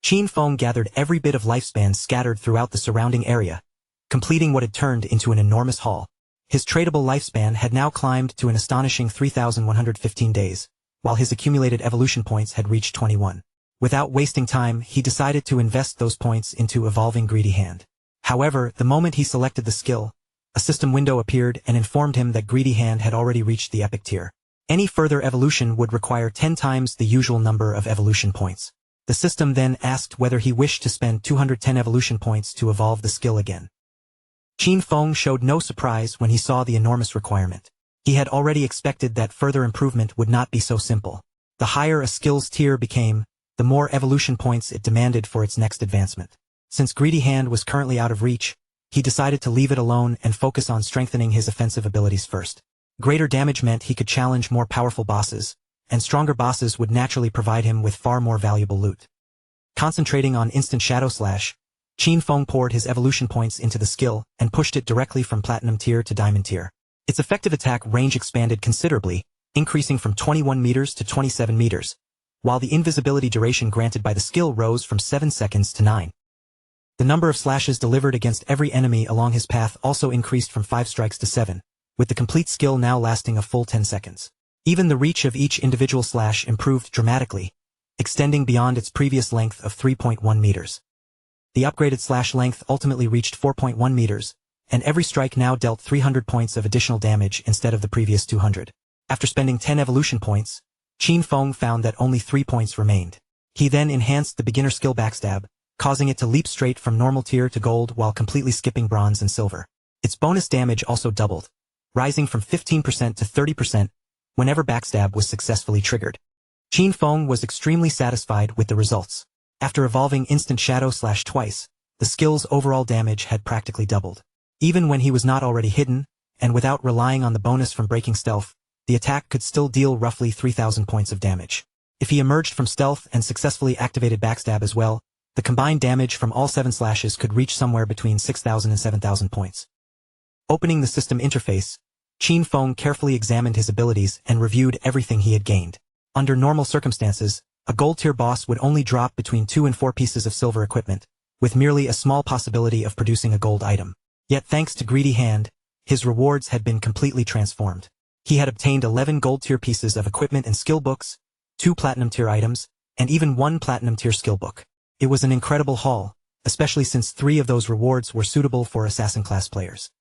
Qin Feng gathered every bit of lifespan scattered throughout the surrounding area, completing what had turned into an enormous haul. His tradable lifespan had now climbed to an astonishing 3,115 days, while his accumulated evolution points had reached 21. Without wasting time, he decided to invest those points into Evolving Greedy Hand. However, the moment he selected the skill, a system window appeared and informed him that Greedy Hand had already reached the epic tier. Any further evolution would require 10 times the usual number of evolution points. The system then asked whether he wished to spend 210 evolution points to evolve the skill again. Qin Feng showed no surprise when he saw the enormous requirement. He had already expected that further improvement would not be so simple. The higher a skill's tier became, the more evolution points it demanded for its next advancement. Since Greedy Hand was currently out of reach, he decided to leave it alone and focus on strengthening his offensive abilities first. Greater damage meant he could challenge more powerful bosses, and stronger bosses would naturally provide him with far more valuable loot. Concentrating on Instant Shadow Slash, Qin Feng poured his evolution points into the skill and pushed it directly from Platinum tier to Diamond tier. Its effective attack range expanded considerably, increasing from 21 meters to 27 meters, while the invisibility duration granted by the skill rose from 7 seconds to 9. The number of slashes delivered against every enemy along his path also increased from 5 strikes to 7, with the complete skill now lasting a full 10 seconds. Even the reach of each individual slash improved dramatically, extending beyond its previous length of 3.1 meters. The upgraded slash length ultimately reached 4.1 meters, and every strike now dealt 300 points of additional damage instead of the previous 200. After spending 10 evolution points, Qin Feng found that only 3 points remained. He then enhanced the beginner skill Backstab, causing it to leap straight from normal tier to gold while completely skipping bronze and silver. Its bonus damage also doubled, rising from 15% to 30% whenever Backstab was successfully triggered. Qin Feng was extremely satisfied with the results. After evolving Instant Shadow Slash twice, the skill's overall damage had practically doubled. Even when he was not already hidden, and without relying on the bonus from breaking stealth, the attack could still deal roughly 3,000 points of damage. If he emerged from stealth and successfully activated backstab as well, the combined damage from all 7 slashes could reach somewhere between 6,000 and 7,000 points. Opening the system interface, Qin Feng carefully examined his abilities and reviewed everything he had gained. Under normal circumstances, a gold-tier boss would only drop between 2 and 4 pieces of silver equipment, with merely a small possibility of producing a gold item. Yet thanks to Greedy Hand, his rewards had been completely transformed. He had obtained 11 gold-tier pieces of equipment and skill books, 2 platinum-tier items, and even 1 platinum-tier skill book. It was an incredible haul, especially since 3 of those rewards were suitable for assassin-class players.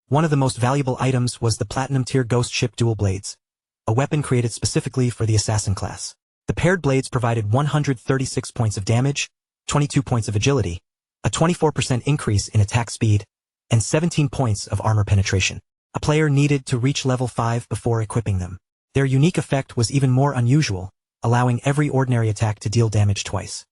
One of the most valuable items was the platinum-tier ghost ship dual blades, a weapon created specifically for the assassin class. The paired blades provided 136 points of damage, 22 points of agility, a 24% increase in attack speed, and 17 points of armor penetration. A player needed to reach level 5 before equipping them. Their unique effect was even more unusual, allowing every ordinary attack to deal damage twice.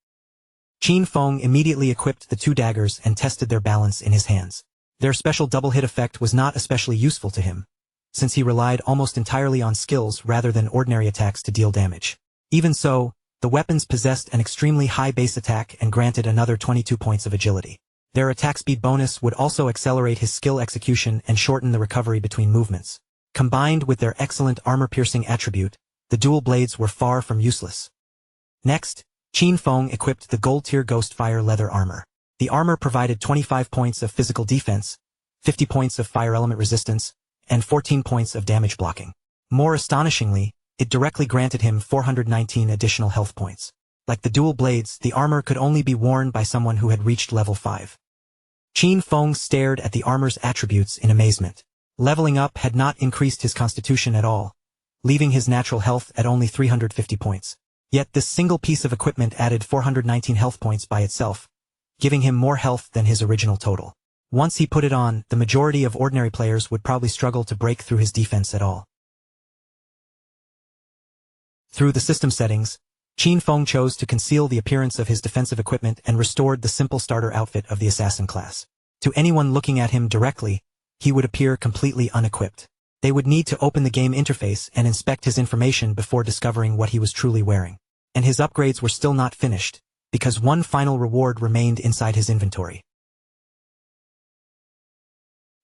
Qin Feng immediately equipped the 2 daggers and tested their balance in his hands. Their special double-hit effect was not especially useful to him, since he relied almost entirely on skills rather than ordinary attacks to deal damage. Even so, the weapons possessed an extremely high base attack and granted another 22 points of agility. Their attack speed bonus would also accelerate his skill execution and shorten the recovery between movements. Combined with their excellent armor-piercing attribute, the dual blades were far from useless. Next, Qin Feng equipped the gold-tier Ghostfire leather armor. The armor provided 25 points of physical defense, 50 points of fire element resistance, and 14 points of damage blocking. More astonishingly, it directly granted him 419 additional health points. Like the dual blades, the armor could only be worn by someone who had reached level 5. Qin Feng stared at the armor's attributes in amazement. Leveling up had not increased his constitution at all, leaving his natural health at only 350 points. Yet this single piece of equipment added 419 health points by itself, giving him more health than his original total. Once he put it on, the majority of ordinary players would probably struggle to break through his defense at all. Through the system settings, Qin Feng chose to conceal the appearance of his defensive equipment and restored the simple starter outfit of the assassin class. To anyone looking at him directly, he would appear completely unequipped. They would need to open the game interface and inspect his information before discovering what he was truly wearing. And his upgrades were still not finished, because one final reward remained inside his inventory.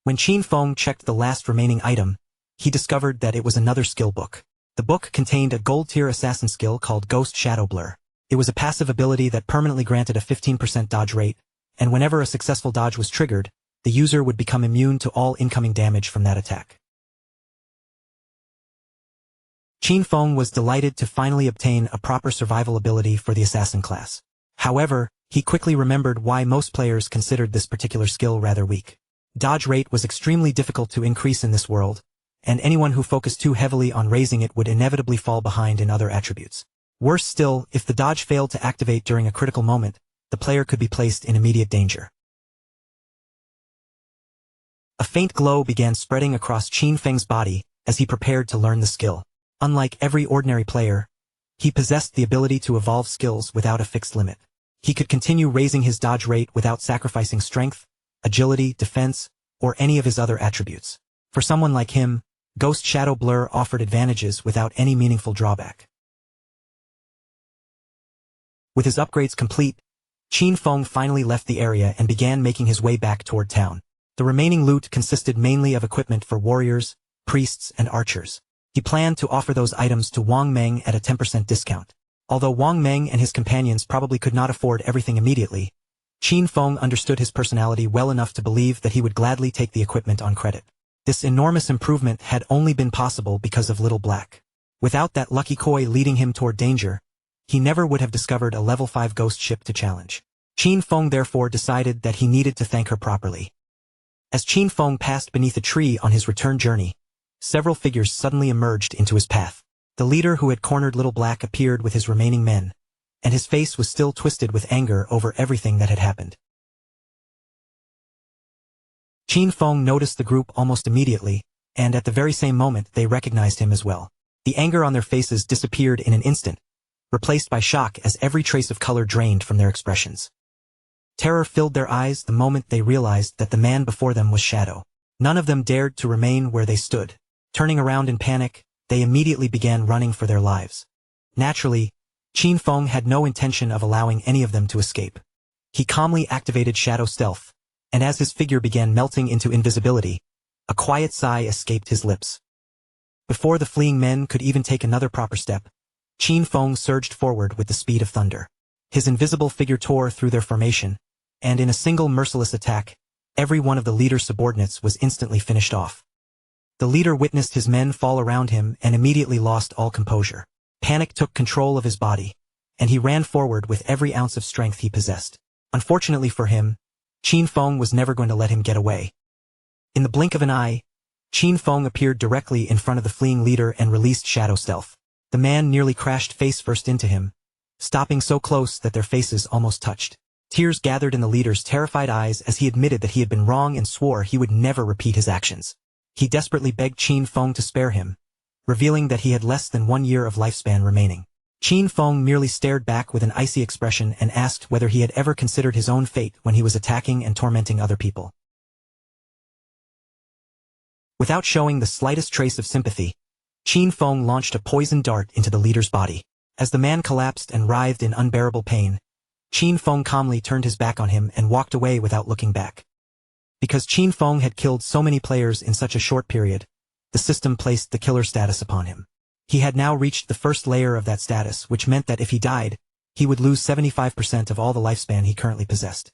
When Qin Feng checked the last remaining item, he discovered that it was another skill book. The book contained a gold-tier assassin skill called Ghost Shadow Blur. It was a passive ability that permanently granted a 15% dodge rate, and whenever a successful dodge was triggered, the user would become immune to all incoming damage from that attack. Qin Feng was delighted to finally obtain a proper survival ability for the assassin class. However, he quickly remembered why most players considered this particular skill rather weak. Dodge rate was extremely difficult to increase in this world, and anyone who focused too heavily on raising it would inevitably fall behind in other attributes. Worse still, if the dodge failed to activate during a critical moment, the player could be placed in immediate danger. A faint glow began spreading across Qin Feng's body as he prepared to learn the skill. Unlike every ordinary player, he possessed the ability to evolve skills without a fixed limit. He could continue raising his dodge rate without sacrificing strength, agility, defense, or any of his other attributes. For someone like him, Ghost Shadow Blur offered advantages without any meaningful drawback. With his upgrades complete, Qin Feng finally left the area and began making his way back toward town. The remaining loot consisted mainly of equipment for warriors, priests, and archers. He planned to offer those items to Wang Meng at a 10% discount. Although Wang Meng and his companions probably could not afford everything immediately, Qin Feng understood his personality well enough to believe that he would gladly take the equipment on credit. This enormous improvement had only been possible because of Little Black. Without that lucky koi leading him toward danger, he never would have discovered a level 5 ghost ship to challenge. Qin Feng therefore decided that he needed to thank her properly. As Qin Feng passed beneath a tree on his return journey, several figures suddenly emerged into his path. The leader who had cornered Little Black appeared with his remaining men, and his face was still twisted with anger over everything that had happened. Qin Feng noticed the group almost immediately, and at the very same moment they recognized him as well. The anger on their faces disappeared in an instant, replaced by shock as every trace of color drained from their expressions. Terror filled their eyes the moment they realized that the man before them was Shadow. None of them dared to remain where they stood. Turning around in panic, they immediately began running for their lives. Naturally, Qin Feng had no intention of allowing any of them to escape. He calmly activated Shadow Stealth, and as his figure began melting into invisibility, a quiet sigh escaped his lips. Before the fleeing men could even take another proper step, Qin Feng surged forward with the speed of thunder. His invisible figure tore through their formation, and in a single merciless attack, every one of the leader's subordinates was instantly finished off. The leader witnessed his men fall around him and immediately lost all composure. Panic took control of his body, and he ran forward with every ounce of strength he possessed. Unfortunately for him, Qin Feng was never going to let him get away. In the blink of an eye, Qin Feng appeared directly in front of the fleeing leader and released Shadow Stealth. The man nearly crashed face first into him, stopping so close that their faces almost touched. Tears gathered in the leader's terrified eyes as he admitted that he had been wrong and swore he would never repeat his actions. He desperately begged Qin Feng to spare him, revealing that he had less than 1 year of lifespan remaining. Qin Feng merely stared back with an icy expression and asked whether he had ever considered his own fate when he was attacking and tormenting other people. Without showing the slightest trace of sympathy, Qin Feng launched a poison dart into the leader's body. As the man collapsed and writhed in unbearable pain, Qin Feng calmly turned his back on him and walked away without looking back. Because Qin Feng had killed so many players in such a short period, the system placed the killer status upon him. He had now reached the first layer of that status, which meant that if he died, he would lose 75% of all the lifespan he currently possessed.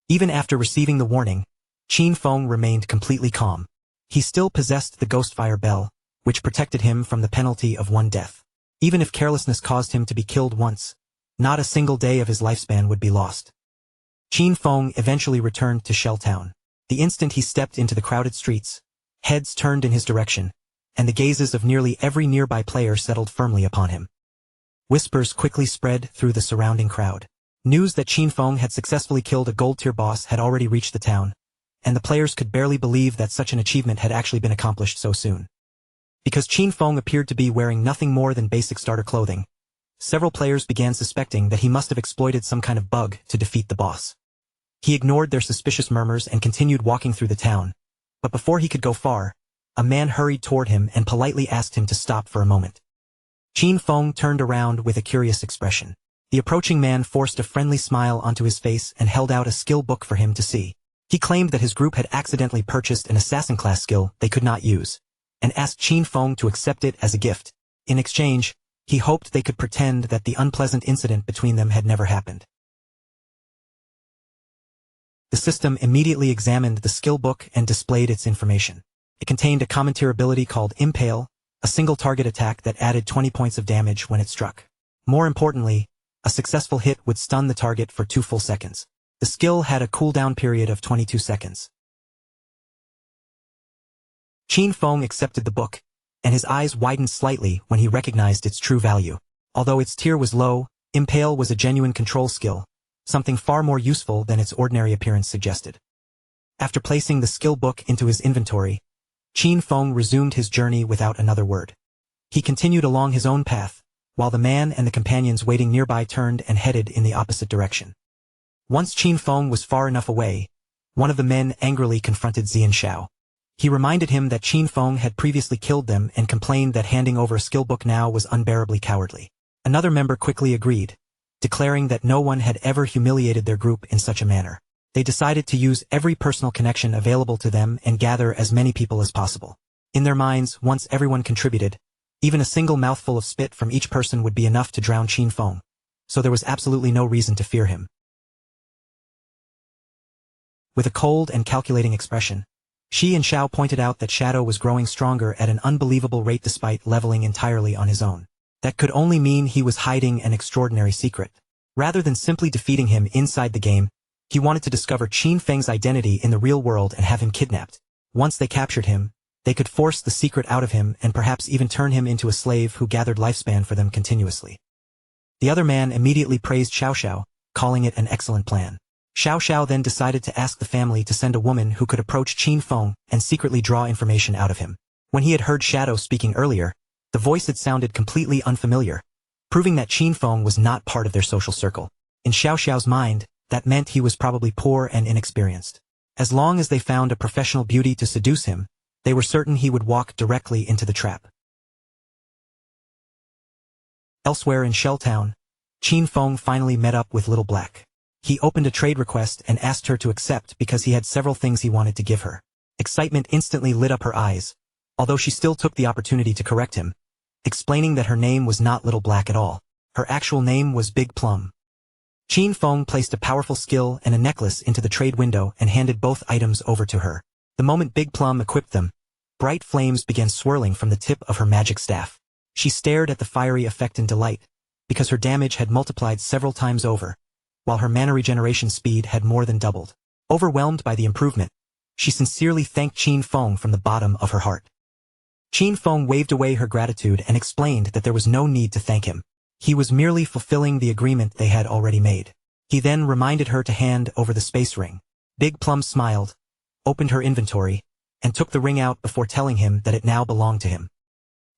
Even after receiving the warning, Qin Feng remained completely calm. He still possessed the Ghostfire Bell, which protected him from the penalty of 1 death. Even if carelessness caused him to be killed once, not a single day of his lifespan would be lost. Qin Feng eventually returned to Shell Town. The instant he stepped into the crowded streets, heads turned in his direction, and the gazes of nearly every nearby player settled firmly upon him. Whispers quickly spread through the surrounding crowd. News that Qin Feng had successfully killed a gold-tier boss had already reached the town, and the players could barely believe that such an achievement had actually been accomplished so soon. Because Qin Feng appeared to be wearing nothing more than basic starter clothing, several players began suspecting that he must have exploited some kind of bug to defeat the boss. He ignored their suspicious murmurs and continued walking through the town, but before he could go far, a man hurried toward him and politely asked him to stop for a moment. Qin Feng turned around with a curious expression. The approaching man forced a friendly smile onto his face and held out a skill book for him to see. He claimed that his group had accidentally purchased an assassin-class skill they could not use, and asked Qin Feng to accept it as a gift. In exchange, he hoped they could pretend that the unpleasant incident between them had never happened. The system immediately examined the skill book and displayed its information. It contained a common-tier ability called Impale, a single target attack that added 20 points of damage when it struck. More importantly, a successful hit would stun the target for 2 full seconds. The skill had a cooldown period of 22 seconds. Qin Feng accepted the book, and his eyes widened slightly when he recognized its true value. Although its tier was low, Impale was a genuine control skill, something far more useful than its ordinary appearance suggested. After placing the skill book into his inventory, Qin Feng resumed his journey without another word. He continued along his own path, while the man and the companions waiting nearby turned and headed in the opposite direction. Once Qin Feng was far enough away, one of the men angrily confronted Xian Xiao. He reminded him that Qin Feng had previously killed them and complained that handing over a skill book now was unbearably cowardly. Another member quickly agreed, declaring that no one had ever humiliated their group in such a manner. They decided to use every personal connection available to them and gather as many people as possible. In their minds, once everyone contributed, even a single mouthful of spit from each person would be enough to drown Qin Feng, so there was absolutely no reason to fear him. With a cold and calculating expression, Xian Xiao pointed out that Shadow was growing stronger at an unbelievable rate despite leveling entirely on his own. That could only mean he was hiding an extraordinary secret. Rather than simply defeating him inside the game, he wanted to discover Qin Feng's identity in the real world and have him kidnapped. Once they captured him, they could force the secret out of him and perhaps even turn him into a slave who gathered lifespan for them continuously. The other man immediately praised Xiao Xiao, calling it an excellent plan. Xiao Xiao then decided to ask the family to send a woman who could approach Qin Feng and secretly draw information out of him. When he had heard Shadow speaking earlier, the voice had sounded completely unfamiliar, proving that Qin Feng was not part of their social circle. In Xiao Xiao's mind, that meant he was probably poor and inexperienced. As long as they found a professional beauty to seduce him, they were certain he would walk directly into the trap. Elsewhere in Shelltown, Qin Feng finally met up with Little Black. He opened a trade request and asked her to accept because he had several things he wanted to give her. Excitement instantly lit up her eyes, although she still took the opportunity to correct him, explaining that her name was not Little Black at all. Her actual name was Big Plum. Qin Feng placed a powerful skill and a necklace into the trade window and handed both items over to her. The moment Big Plum equipped them, bright flames began swirling from the tip of her magic staff. She stared at the fiery effect in delight, because her damage had multiplied several times over, while her mana regeneration speed had more than doubled. Overwhelmed by the improvement, she sincerely thanked Qin Feng from the bottom of her heart. Qin Feng waved away her gratitude and explained that there was no need to thank him. He was merely fulfilling the agreement they had already made. He then reminded her to hand over the space ring. Big Plum smiled, opened her inventory, and took the ring out before telling him that it now belonged to him.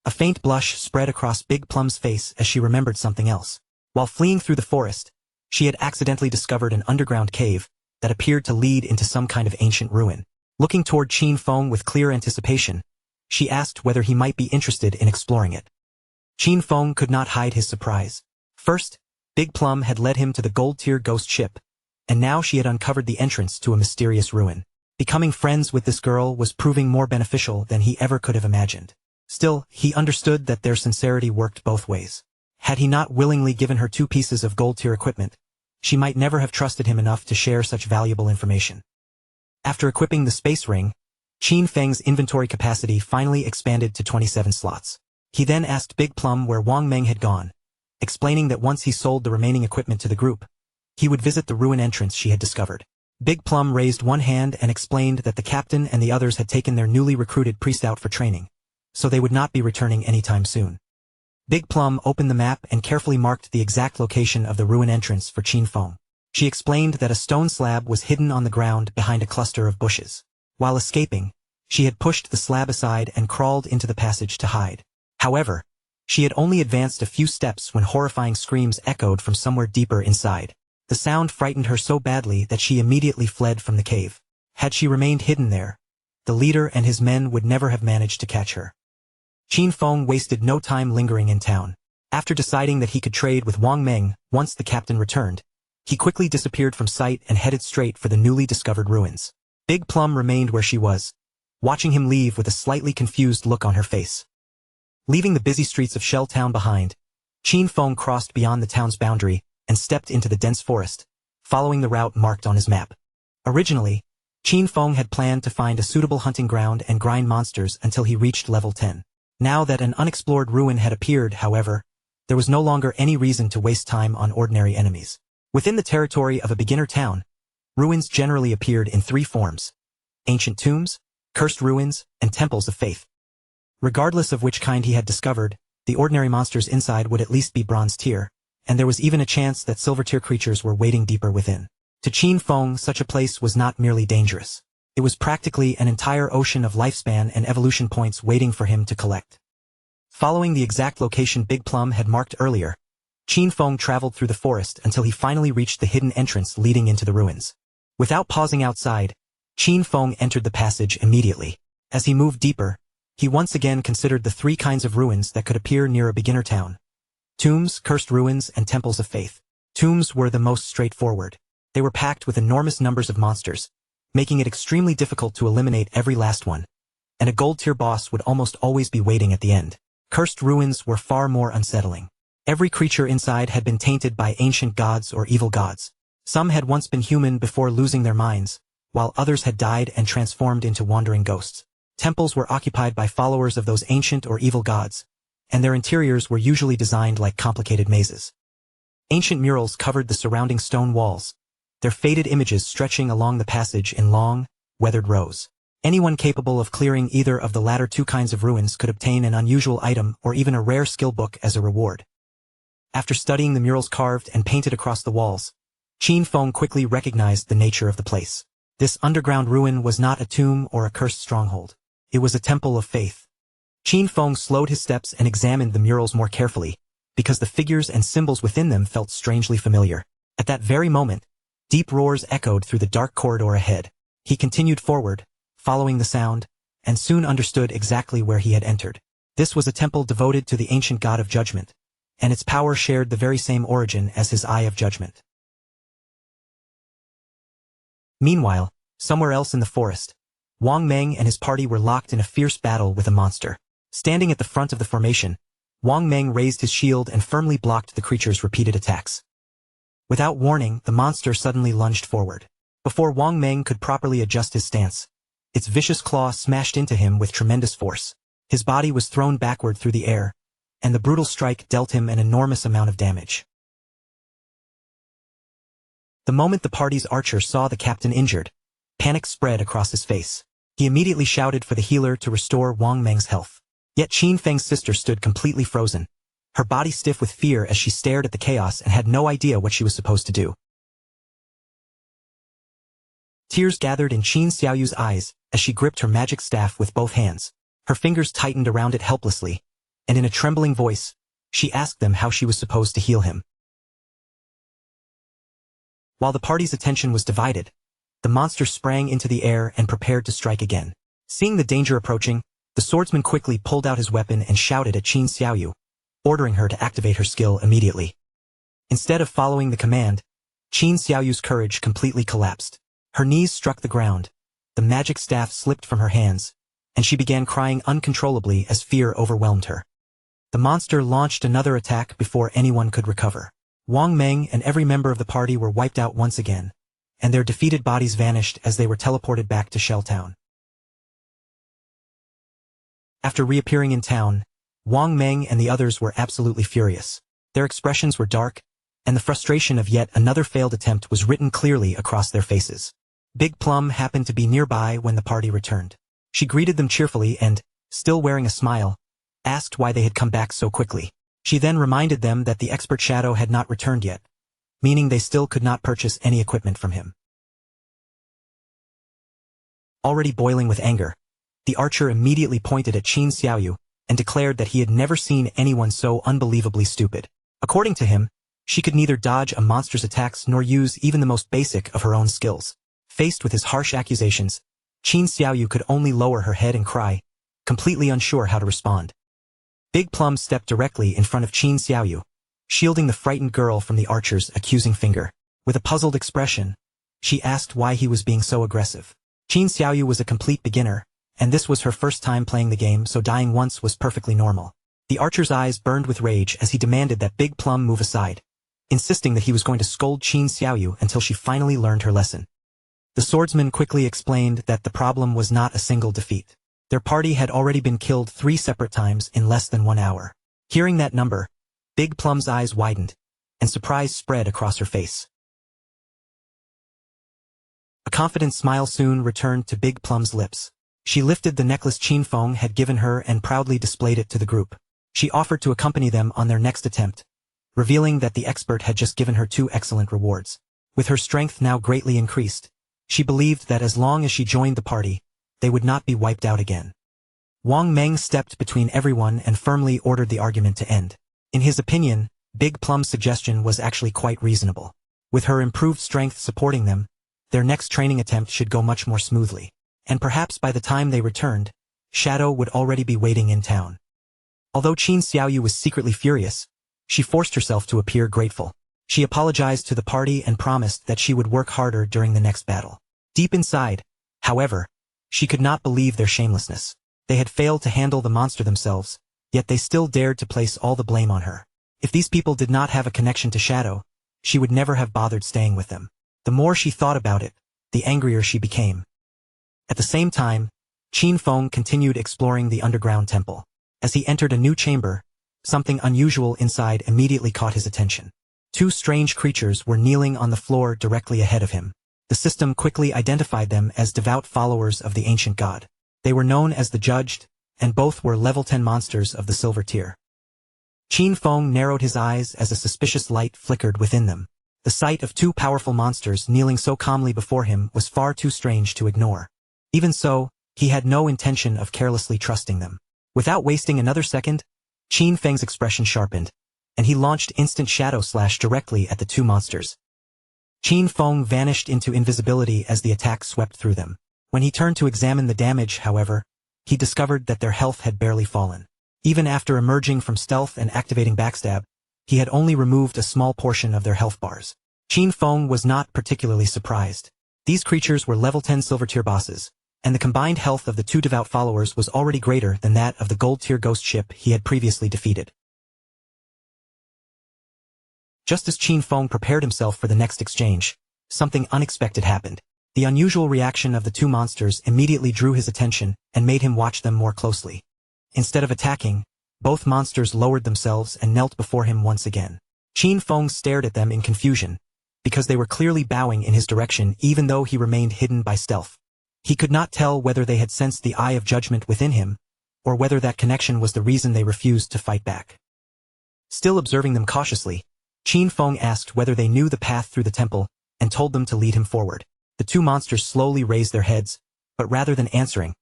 A faint blush spread across Big Plum's face as she remembered something else. While fleeing through the forest, she had accidentally discovered an underground cave that appeared to lead into some kind of ancient ruin. Looking toward Qin Feng with clear anticipation, she asked whether he might be interested in exploring it. Qin Feng could not hide his surprise. First, Big Plum had led him to the gold-tier ghost ship, and now she had uncovered the entrance to a mysterious ruin. Becoming friends with this girl was proving more beneficial than he ever could have imagined. Still, he understood that their sincerity worked both ways. Had he not willingly given her 2 pieces of gold-tier equipment, she might never have trusted him enough to share such valuable information. After equipping the space ring, Qin Feng's inventory capacity finally expanded to 27 slots. He then asked Big Plum where Wang Meng had gone, explaining that once he sold the remaining equipment to the group, he would visit the ruin entrance she had discovered. Big Plum raised one hand and explained that the captain and the others had taken their newly recruited priest out for training, so they would not be returning anytime soon. Big Plum opened the map and carefully marked the exact location of the ruin entrance for Qin Feng. She explained that a stone slab was hidden on the ground behind a cluster of bushes. While escaping, she had pushed the slab aside and crawled into the passage to hide. However, she had only advanced a few steps when horrifying screams echoed from somewhere deeper inside. The sound frightened her so badly that she immediately fled from the cave. Had she remained hidden there, the leader and his men would never have managed to catch her. Qin Feng wasted no time lingering in town. After deciding that he could trade with Wang Meng once the captain returned, he quickly disappeared from sight and headed straight for the newly discovered ruins. Big Plum remained where she was, watching him leave with a slightly confused look on her face. Leaving the busy streets of Shelltown behind, Qin Feng crossed beyond the town's boundary and stepped into the dense forest, following the route marked on his map. Originally, Qin Feng had planned to find a suitable hunting ground and grind monsters until he reached level 10. Now that an unexplored ruin had appeared, however, there was no longer any reason to waste time on ordinary enemies. Within the territory of a beginner town, ruins generally appeared in 3 forms: ancient tombs, cursed ruins, and temples of faith. Regardless of which kind he had discovered, the ordinary monsters inside would at least be bronze tier, and there was even a chance that silver tier creatures were waiting deeper within. To Qin Feng, such a place was not merely dangerous. It was practically an entire ocean of lifespan and evolution points waiting for him to collect. Following the exact location Big Plum had marked earlier, Qin Feng traveled through the forest until he finally reached the hidden entrance leading into the ruins. Without pausing outside, Qin Feng entered the passage immediately. As he moved deeper, he once again considered the 3 kinds of ruins that could appear near a beginner town: tombs, cursed ruins, and temples of faith. Tombs were the most straightforward. They were packed with enormous numbers of monsters, making it extremely difficult to eliminate every last one, and a gold-tier boss would almost always be waiting at the end. Cursed ruins were far more unsettling. Every creature inside had been tainted by ancient gods or evil gods. Some had once been human before losing their minds, while others had died and transformed into wandering ghosts. Temples were occupied by followers of those ancient or evil gods, and their interiors were usually designed like complicated mazes. Ancient murals covered the surrounding stone walls, their faded images stretching along the passage in long, weathered rows. Anyone capable of clearing either of the latter 2 kinds of ruins could obtain an unusual item or even a rare skill book as a reward. After studying the murals carved and painted across the walls, Qin Feng quickly recognized the nature of the place. This underground ruin was not a tomb or a cursed stronghold. It was a temple of faith. Qin Feng slowed his steps and examined the murals more carefully, because the figures and symbols within them felt strangely familiar. At that very moment, deep roars echoed through the dark corridor ahead. He continued forward, following the sound, and soon understood exactly where he had entered. This was a temple devoted to the ancient god of judgment, and its power shared the very same origin as his Eye of Judgment. Meanwhile, somewhere else in the forest, Wang Meng and his party were locked in a fierce battle with a monster. Standing at the front of the formation, Wang Meng raised his shield and firmly blocked the creature's repeated attacks. Without warning, the monster suddenly lunged forward. Before Wang Meng could properly adjust his stance, its vicious claw smashed into him with tremendous force. His body was thrown backward through the air, and the brutal strike dealt him an enormous amount of damage. The moment the party's archer saw the captain injured, panic spread across his face. He immediately shouted for the healer to restore Wang Meng's health. Yet Qin Feng's sister stood completely frozen, her body stiff with fear as she stared at the chaos and had no idea what she was supposed to do. Tears gathered in Qin Xiaoyu's eyes as she gripped her magic staff with both hands. Her fingers tightened around it helplessly, and in a trembling voice, she asked them how she was supposed to heal him. While the party's attention was divided, the monster sprang into the air and prepared to strike again. Seeing the danger approaching, the swordsman quickly pulled out his weapon and shouted at Qin Xiaoyu, ordering her to activate her skill immediately. Instead of following the command, Qin Xiaoyu's courage completely collapsed. Her knees struck the ground, the magic staff slipped from her hands, and she began crying uncontrollably as fear overwhelmed her. The monster launched another attack before anyone could recover. Wang Meng and every member of the party were wiped out once again, and their defeated bodies vanished as they were teleported back to Shell Town. After reappearing in town, Wang Meng and the others were absolutely furious. Their expressions were dark, and the frustration of yet another failed attempt was written clearly across their faces. Big Plum happened to be nearby when the party returned. She greeted them cheerfully and, still wearing a smile, asked why they had come back so quickly. She then reminded them that the expert Shadow had not returned yet, meaning they still could not purchase any equipment from him. Already boiling with anger, the archer immediately pointed at Qin Xiaoyu and declared that he had never seen anyone so unbelievably stupid. According to him, she could neither dodge a monster's attacks nor use even the most basic of her own skills. Faced with his harsh accusations, Qin Xiaoyu could only lower her head and cry, completely unsure how to respond. Big Plum stepped directly in front of Qin Xiaoyu, shielding the frightened girl from the archer's accusing finger. With a puzzled expression, she asked why he was being so aggressive. Qin Xiaoyu was a complete beginner, and this was her first time playing the game, so dying once was perfectly normal. The archer's eyes burned with rage as he demanded that Big Plum move aside, insisting that he was going to scold Qin Xiaoyu until she finally learned her lesson. The swordsman quickly explained that the problem was not a single defeat. Their party had already been killed 3 separate times in less than 1 hour. Hearing that number, Big Plum's eyes widened, and surprise spread across her face. A confident smile soon returned to Big Plum's lips. She lifted the necklace Qin Feng had given her and proudly displayed it to the group. She offered to accompany them on their next attempt, revealing that the expert had just given her 2 excellent rewards. With her strength now greatly increased, she believed that as long as she joined the party, they would not be wiped out again. Wang Meng stepped between everyone and firmly ordered the argument to end. In his opinion, Big Plum's suggestion was actually quite reasonable. With her improved strength supporting them, their next training attempt should go much more smoothly. And perhaps by the time they returned, Shadow would already be waiting in town. Although Qin Xiaoyu was secretly furious, she forced herself to appear grateful. She apologized to the party and promised that she would work harder during the next battle. Deep inside, however, she could not believe their shamelessness. They had failed to handle the monster themselves, yet they still dared to place all the blame on her. If these people did not have a connection to Shadow, she would never have bothered staying with them. The more she thought about it, the angrier she became. At the same time, Qin Feng continued exploring the underground temple. As he entered a new chamber, something unusual inside immediately caught his attention. 2 strange creatures were kneeling on the floor directly ahead of him. The system quickly identified them as devout followers of the ancient god. They were known as the Judged, and both were level 10 monsters of the silver tier. Qin Feng narrowed his eyes as a suspicious light flickered within them. The sight of 2 powerful monsters kneeling so calmly before him was far too strange to ignore. Even so, he had no intention of carelessly trusting them. Without wasting another second, Qin Feng's expression sharpened, and he launched instant shadow slash directly at the 2 monsters. Qin Feng vanished into invisibility as the attack swept through them. When he turned to examine the damage, however, he discovered that their health had barely fallen. Even after emerging from stealth and activating backstab, he had only removed a small portion of their health bars. Qin Feng was not particularly surprised. These creatures were level 10 silver tier bosses, and the combined health of the two devout followers was already greater than that of the gold tier ghost ship he had previously defeated. Just as Qin Feng prepared himself for the next exchange, something unexpected happened. The unusual reaction of the two monsters immediately drew his attention and made him watch them more closely. Instead of attacking, both monsters lowered themselves and knelt before him once again. Qin Feng stared at them in confusion, because they were clearly bowing in his direction even though he remained hidden by stealth. He could not tell whether they had sensed the eye of judgment within him, or whether that connection was the reason they refused to fight back. Still observing them cautiously, Qin Feng asked whether they knew the path through the temple, and told them to lead him forward. The two monsters slowly raised their heads, but rather than answering,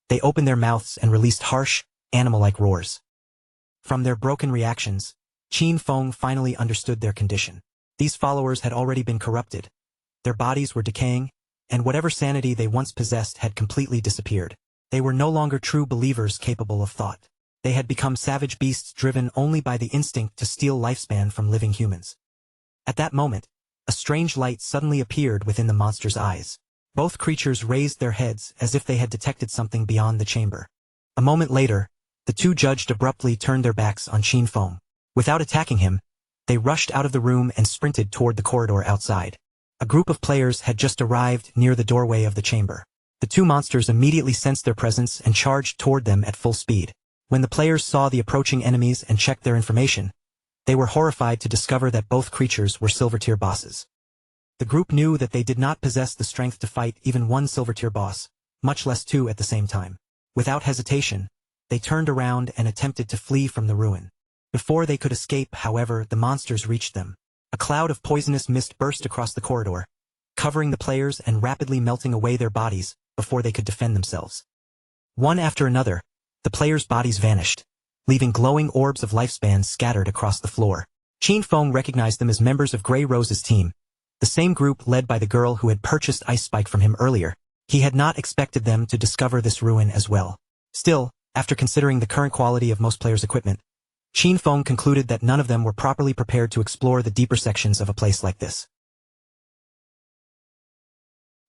they opened their mouths and released harsh, animal-like roars. From their broken reactions, Qin Feng finally understood their condition. These followers had already been corrupted. Their bodies were decaying, and whatever sanity they once possessed had completely disappeared. They were no longer true believers capable of thought. They had become savage beasts driven only by the instinct to steal lifespan from living humans. At that moment, a strange light suddenly appeared within the monster's eyes. Both creatures raised their heads as if they had detected something beyond the chamber. A moment later, the two judged abruptly turned their backs on Qin Feng. Without attacking him, they rushed out of the room and sprinted toward the corridor outside. A group of players had just arrived near the doorway of the chamber. The two monsters immediately sensed their presence and charged toward them at full speed. When the players saw the approaching enemies and checked their information, they were horrified to discover that both creatures were silver tier bosses. The group knew that they did not possess the strength to fight even one silver tier boss, much less two at the same time. Without hesitation, they turned around and attempted to flee from the ruin. Before they could escape, however, the monsters reached them. A cloud of poisonous mist burst across the corridor, covering the players and rapidly melting away their bodies before they could defend themselves. One after another, the players' bodies vanished, leaving glowing orbs of lifespan scattered across the floor. Qin Feng recognized them as members of Grey Rose's team, the same group led by the girl who had purchased Ice Spike from him earlier. He had not expected them to discover this ruin as well. Still, after considering the current quality of most players' equipment, Qin Feng concluded that none of them were properly prepared to explore the deeper sections of a place like this.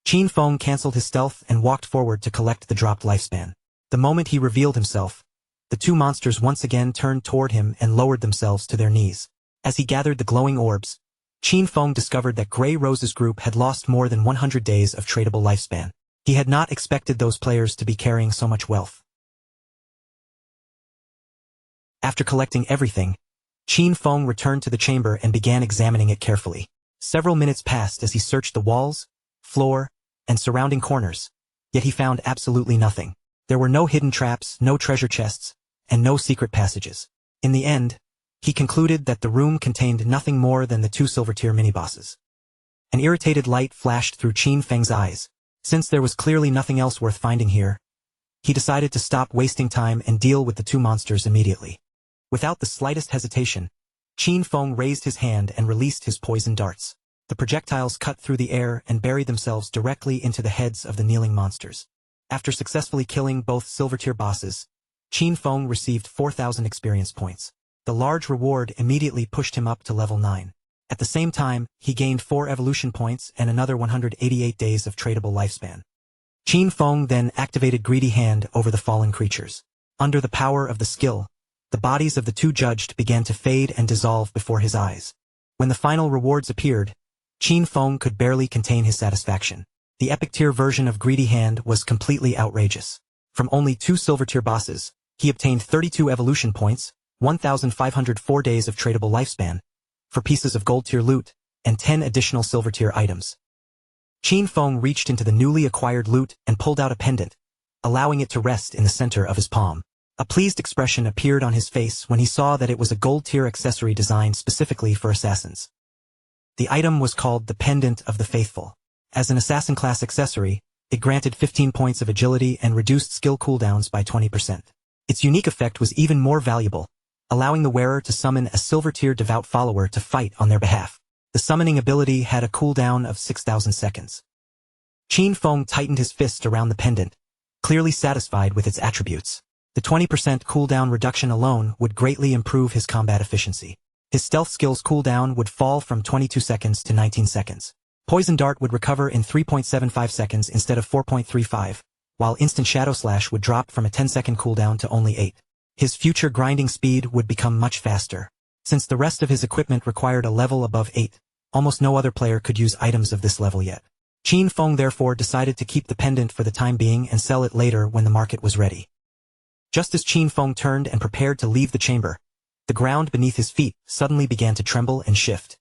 Qin Feng cancelled his stealth and walked forward to collect the dropped lifespan. The moment he revealed himself, the two monsters once again turned toward him and lowered themselves to their knees. As he gathered the glowing orbs, Qin Feng discovered that Grey Rose's group had lost more than 100 days of tradable lifespan. He had not expected those players to be carrying so much wealth. After collecting everything, Qin Feng returned to the chamber and began examining it carefully. Several minutes passed as he searched the walls, floor, and surrounding corners, yet he found absolutely nothing. There were no hidden traps, no treasure chests, and no secret passages. In the end, he concluded that the room contained nothing more than the two silver-tier mini-bosses. An irritated light flashed through Qin Feng's eyes. Since there was clearly nothing else worth finding here, he decided to stop wasting time and deal with the two monsters immediately. Without the slightest hesitation, Qin Feng raised his hand and released his poison darts. The projectiles cut through the air and buried themselves directly into the heads of the kneeling monsters. After successfully killing both silver-tier bosses, Qin Feng received 4,000 experience points. The large reward immediately pushed him up to level 9. At the same time, he gained 4 evolution points and another 188 days of tradable lifespan. Qin Feng then activated Greedy Hand over the fallen creatures. Under the power of the skill, the bodies of the two judged began to fade and dissolve before his eyes. When the final rewards appeared, Qin Feng could barely contain his satisfaction. The epic tier version of Greedy Hand was completely outrageous. From only 2 silver tier bosses, he obtained 32 evolution points, 1,504 days of tradable lifespan, for pieces of gold tier loot, and 10 additional silver tier items. Qin Feng reached into the newly acquired loot and pulled out a pendant, allowing it to rest in the center of his palm. A pleased expression appeared on his face when he saw that it was a gold tier accessory designed specifically for assassins. The item was called the Pendant of the Faithful. As an assassin class accessory, it granted 15 points of agility and reduced skill cooldowns by 20%. Its unique effect was even more valuable, allowing the wearer to summon a silver-tier devout follower to fight on their behalf. The summoning ability had a cooldown of 6,000 seconds. Qin Feng tightened his fist around the pendant, clearly satisfied with its attributes. The 20% cooldown reduction alone would greatly improve his combat efficiency. His stealth skill's cooldown would fall from 22 seconds to 19 seconds. Poison Dart would recover in 3.75 seconds instead of 4.35, while Instant Shadow Slash would drop from a 10-second cooldown to only 8. His future grinding speed would become much faster. Since the rest of his equipment required a level above 8, almost no other player could use items of this level yet. Qin Feng therefore decided to keep the pendant for the time being and sell it later when the market was ready. Just as Qin Feng turned and prepared to leave the chamber, the ground beneath his feet suddenly began to tremble and shift.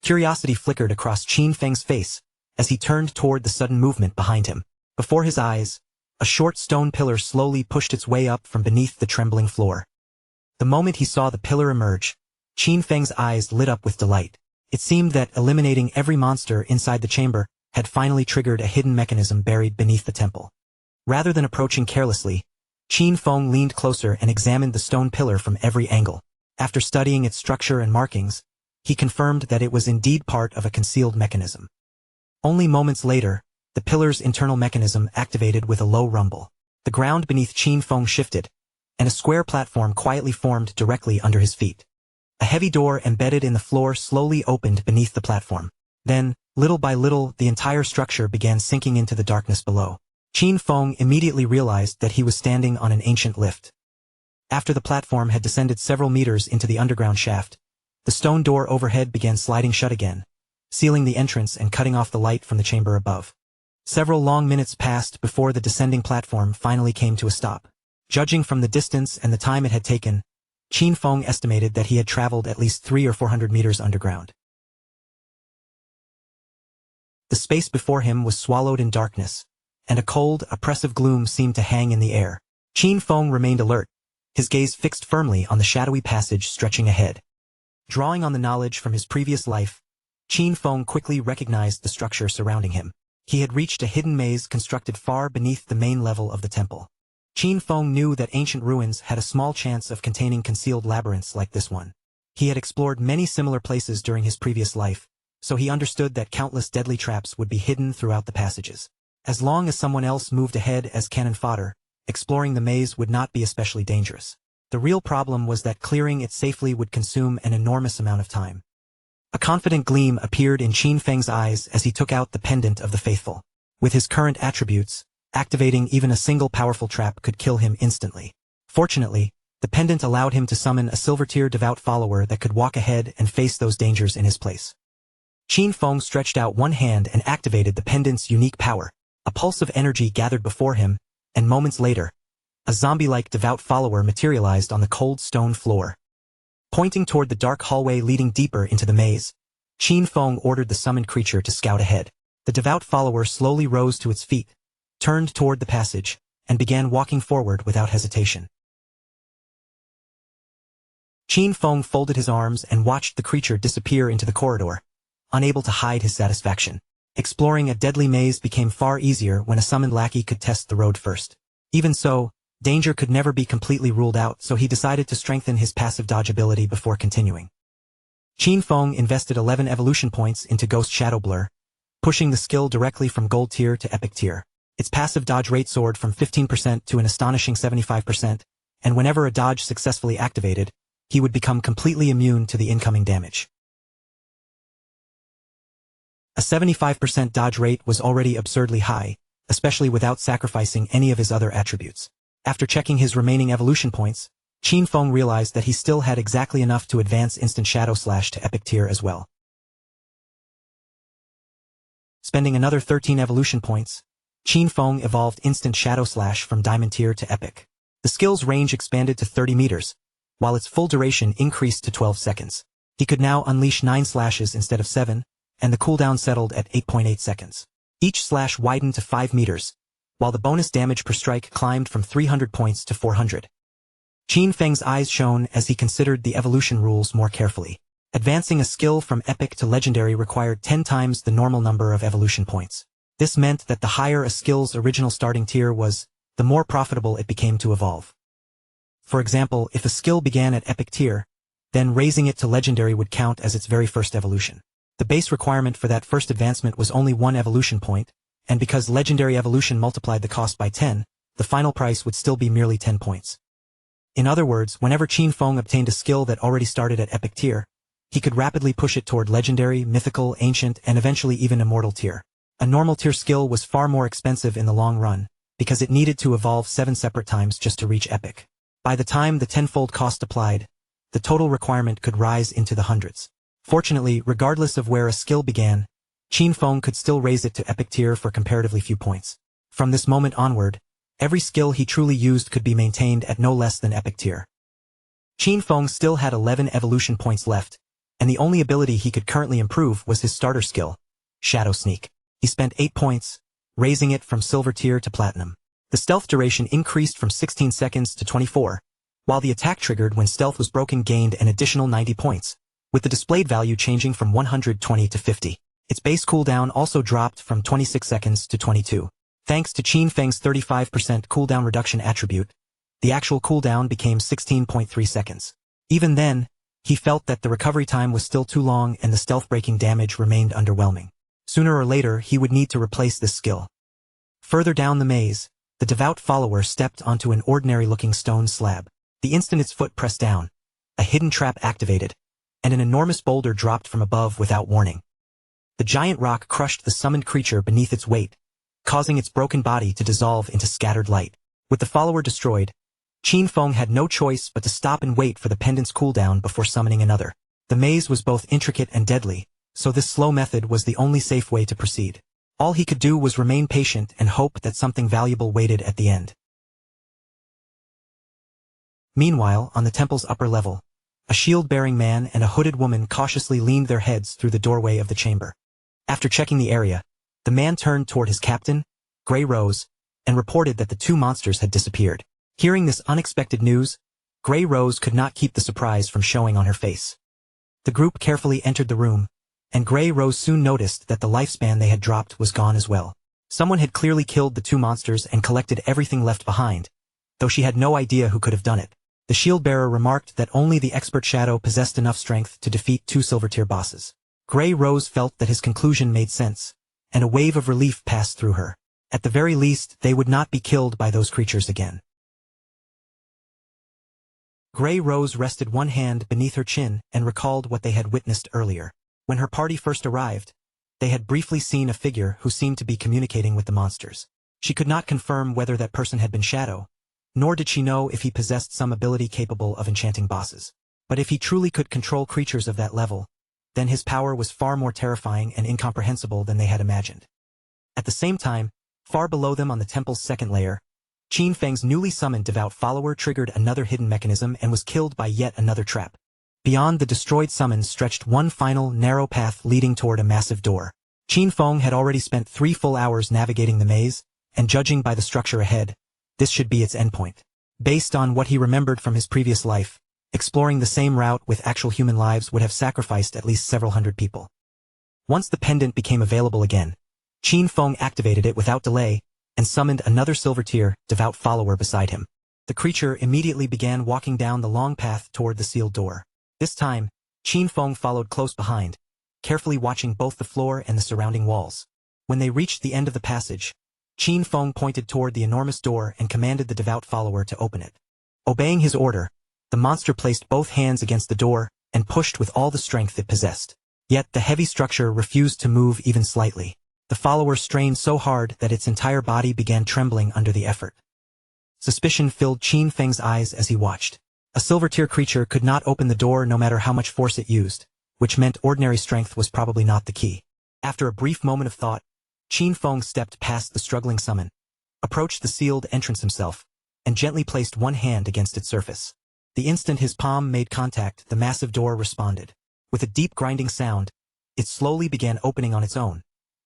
Curiosity flickered across Qin Feng's face as he turned toward the sudden movement behind him. Before his eyes, a short stone pillar slowly pushed its way up from beneath the trembling floor. The moment he saw the pillar emerge, Qin Feng's eyes lit up with delight. It seemed that eliminating every monster inside the chamber had finally triggered a hidden mechanism buried beneath the temple. Rather than approaching carelessly, Qin Feng leaned closer and examined the stone pillar from every angle. After studying its structure and markings, he confirmed that it was indeed part of a concealed mechanism. Only moments later, the pillar's internal mechanism activated with a low rumble. The ground beneath Qin Feng shifted, and a square platform quietly formed directly under his feet. A heavy door embedded in the floor slowly opened beneath the platform. Then, little by little, the entire structure began sinking into the darkness below. Qin Feng immediately realized that he was standing on an ancient lift. After the platform had descended several meters into the underground shaft, the stone door overhead began sliding shut again, sealing the entrance and cutting off the light from the chamber above. Several long minutes passed before the descending platform finally came to a stop. Judging from the distance and the time it had taken, Qin Feng estimated that he had traveled at least 300 or 400 meters underground. The space before him was swallowed in darkness, and a cold, oppressive gloom seemed to hang in the air. Qin Feng remained alert, his gaze fixed firmly on the shadowy passage stretching ahead. Drawing on the knowledge from his previous life, Qin Feng quickly recognized the structure surrounding him. He had reached a hidden maze constructed far beneath the main level of the temple. Qin Feng knew that ancient ruins had a small chance of containing concealed labyrinths like this one. He had explored many similar places during his previous life, so he understood that countless deadly traps would be hidden throughout the passages. As long as someone else moved ahead as cannon fodder, exploring the maze would not be especially dangerous. The real problem was that clearing it safely would consume an enormous amount of time. A confident gleam appeared in Qin Feng's eyes as he took out the pendant of the faithful. With his current attributes, activating even a single powerful trap could kill him instantly. Fortunately, the pendant allowed him to summon a silver-tier devout follower that could walk ahead and face those dangers in his place. Qin Feng stretched out one hand and activated the pendant's unique power. A pulse of energy gathered before him, and moments later, a zombie-like devout follower materialized on the cold stone floor. Pointing toward the dark hallway leading deeper into the maze, Qin Feng ordered the summoned creature to scout ahead. The devout follower slowly rose to its feet, turned toward the passage, and began walking forward without hesitation. Qin Feng folded his arms and watched the creature disappear into the corridor, unable to hide his satisfaction. Exploring a deadly maze became far easier when a summoned lackey could test the road first. Even so, danger could never be completely ruled out, so he decided to strengthen his passive dodge ability before continuing. Qin Feng invested 11 evolution points into Ghost Shadow Blur, pushing the skill directly from Gold Tier to Epic Tier. Its passive dodge rate soared from 15% to an astonishing 75%, and whenever a dodge successfully activated, he would become completely immune to the incoming damage. A 75% dodge rate was already absurdly high, especially without sacrificing any of his other attributes. After checking his remaining evolution points, Qin Feng realized that he still had exactly enough to advance Instant Shadow Slash to Epic Tier as well. Spending another 13 evolution points, Qin Feng evolved Instant Shadow Slash from Diamond Tier to Epic. The skill's range expanded to 30 meters, while its full duration increased to 12 seconds. He could now unleash 9 slashes instead of 7, and the cooldown settled at 8.8 seconds. Each slash widened to 5 meters, while the bonus damage per strike climbed from 300 points to 400. Qin Feng's eyes shone as he considered the evolution rules more carefully. Advancing a skill from epic to legendary required 10 times the normal number of evolution points. This meant that the higher a skill's original starting tier was, the more profitable it became to evolve. For example, if a skill began at epic tier, then raising it to legendary would count as its very first evolution. The base requirement for that first advancement was only 1 evolution point, and because legendary evolution multiplied the cost by 10, the final price would still be merely 10 points. In other words, whenever Qin Feng obtained a skill that already started at epic tier, he could rapidly push it toward legendary, mythical, ancient, and eventually even immortal tier. A normal tier skill was far more expensive in the long run, because it needed to evolve 7 separate times just to reach epic. By the time the tenfold cost applied, the total requirement could rise into the hundreds. Fortunately, regardless of where a skill began, Qin Feng could still raise it to epic tier for comparatively few points. From this moment onward, every skill he truly used could be maintained at no less than epic tier. Qin Feng still had 11 evolution points left, and the only ability he could currently improve was his starter skill, Shadow Sneak. He spent 8 points, raising it from silver tier to platinum. The stealth duration increased from 16 seconds to 24, while the attack triggered when stealth was broken gained an additional 90 points, with the displayed value changing from 120 to 50. Its base cooldown also dropped from 26 seconds to 22. Thanks to Qin Feng's 35% cooldown reduction attribute, the actual cooldown became 16.3 seconds. Even then, he felt that the recovery time was still too long and the stealth-breaking damage remained underwhelming. Sooner or later, he would need to replace this skill. Further down the maze, the devout follower stepped onto an ordinary-looking stone slab. The instant its foot pressed down, a hidden trap activated, and an enormous boulder dropped from above without warning. The giant rock crushed the summoned creature beneath its weight, causing its broken body to dissolve into scattered light. With the follower destroyed, Qin Feng had no choice but to stop and wait for the pendant's cooldown before summoning another. The maze was both intricate and deadly, so this slow method was the only safe way to proceed. All he could do was remain patient and hope that something valuable waited at the end. Meanwhile, on the temple's upper level, a shield-bearing man and a hooded woman cautiously leaned their heads through the doorway of the chamber. After checking the area, the man turned toward his captain, Grey Rose, and reported that the 2 monsters had disappeared. Hearing this unexpected news, Grey Rose could not keep the surprise from showing on her face. The group carefully entered the room, and Grey Rose soon noticed that the lifespan they had dropped was gone as well. Someone had clearly killed the 2 monsters and collected everything left behind, though she had no idea who could have done it. The shield-bearer remarked that only the expert Shadow possessed enough strength to defeat 2 silver-tier bosses. Grey Rose felt that his conclusion made sense, and a wave of relief passed through her. At the very least, they would not be killed by those creatures again. Grey Rose rested one hand beneath her chin and recalled what they had witnessed earlier. When her party first arrived, they had briefly seen a figure who seemed to be communicating with the monsters. She could not confirm whether that person had been Shadow, nor did she know if he possessed some ability capable of enchanting bosses. But if he truly could control creatures of that level, then his power was far more terrifying and incomprehensible than they had imagined. At the same time, far below them on the temple's second layer, Qin Feng's newly summoned devout follower triggered another hidden mechanism and was killed by yet another trap. Beyond the destroyed summons stretched one final, narrow path leading toward a massive door. Qin Feng had already spent 3 full hours navigating the maze, and judging by the structure ahead, this should be its endpoint. Based on what he remembered from his previous life, exploring the same route with actual human lives would have sacrificed at least several hundred people. Once the pendant became available again, Qin Feng activated it without delay, and summoned another silver-tier, devout follower beside him. The creature immediately began walking down the long path toward the sealed door. This time, Qin Feng followed close behind, carefully watching both the floor and the surrounding walls. When they reached the end of the passage, Qin Feng pointed toward the enormous door and commanded the devout follower to open it. Obeying his order, the monster placed both hands against the door and pushed with all the strength it possessed. Yet the heavy structure refused to move even slightly. The follower strained so hard that its entire body began trembling under the effort. Suspicion filled Qin Feng's eyes as he watched. A silver-tier creature could not open the door no matter how much force it used, which meant ordinary strength was probably not the key. After a brief moment of thought, Qin Feng stepped past the struggling summon, approached the sealed entrance himself, and gently placed one hand against its surface. The instant his palm made contact, the massive door responded. With a deep grinding sound, it slowly began opening on its own,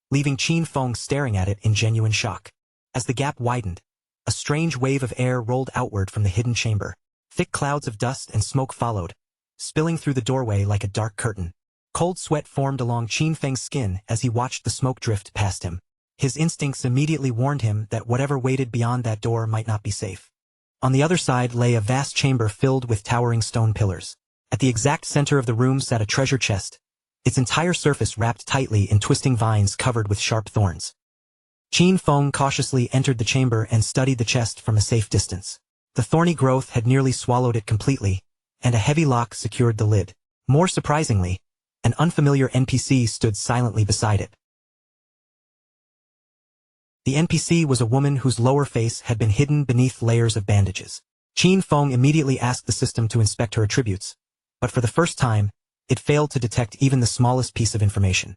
leaving Qin Feng staring at it in genuine shock. As the gap widened, a strange wave of air rolled outward from the hidden chamber. Thick clouds of dust and smoke followed, spilling through the doorway like a dark curtain. Cold sweat formed along Qin Feng's skin as he watched the smoke drift past him. His instincts immediately warned him that whatever waited beyond that door might not be safe. On the other side lay a vast chamber filled with towering stone pillars. At the exact center of the room sat a treasure chest, its entire surface wrapped tightly in twisting vines covered with sharp thorns. Qin Feng cautiously entered the chamber and studied the chest from a safe distance. The thorny growth had nearly swallowed it completely, and a heavy lock secured the lid. More surprisingly, an unfamiliar NPC stood silently beside it. The NPC was a woman whose lower face had been hidden beneath layers of bandages. Qin Feng immediately asked the system to inspect her attributes, but for the first time, it failed to detect even the smallest piece of information.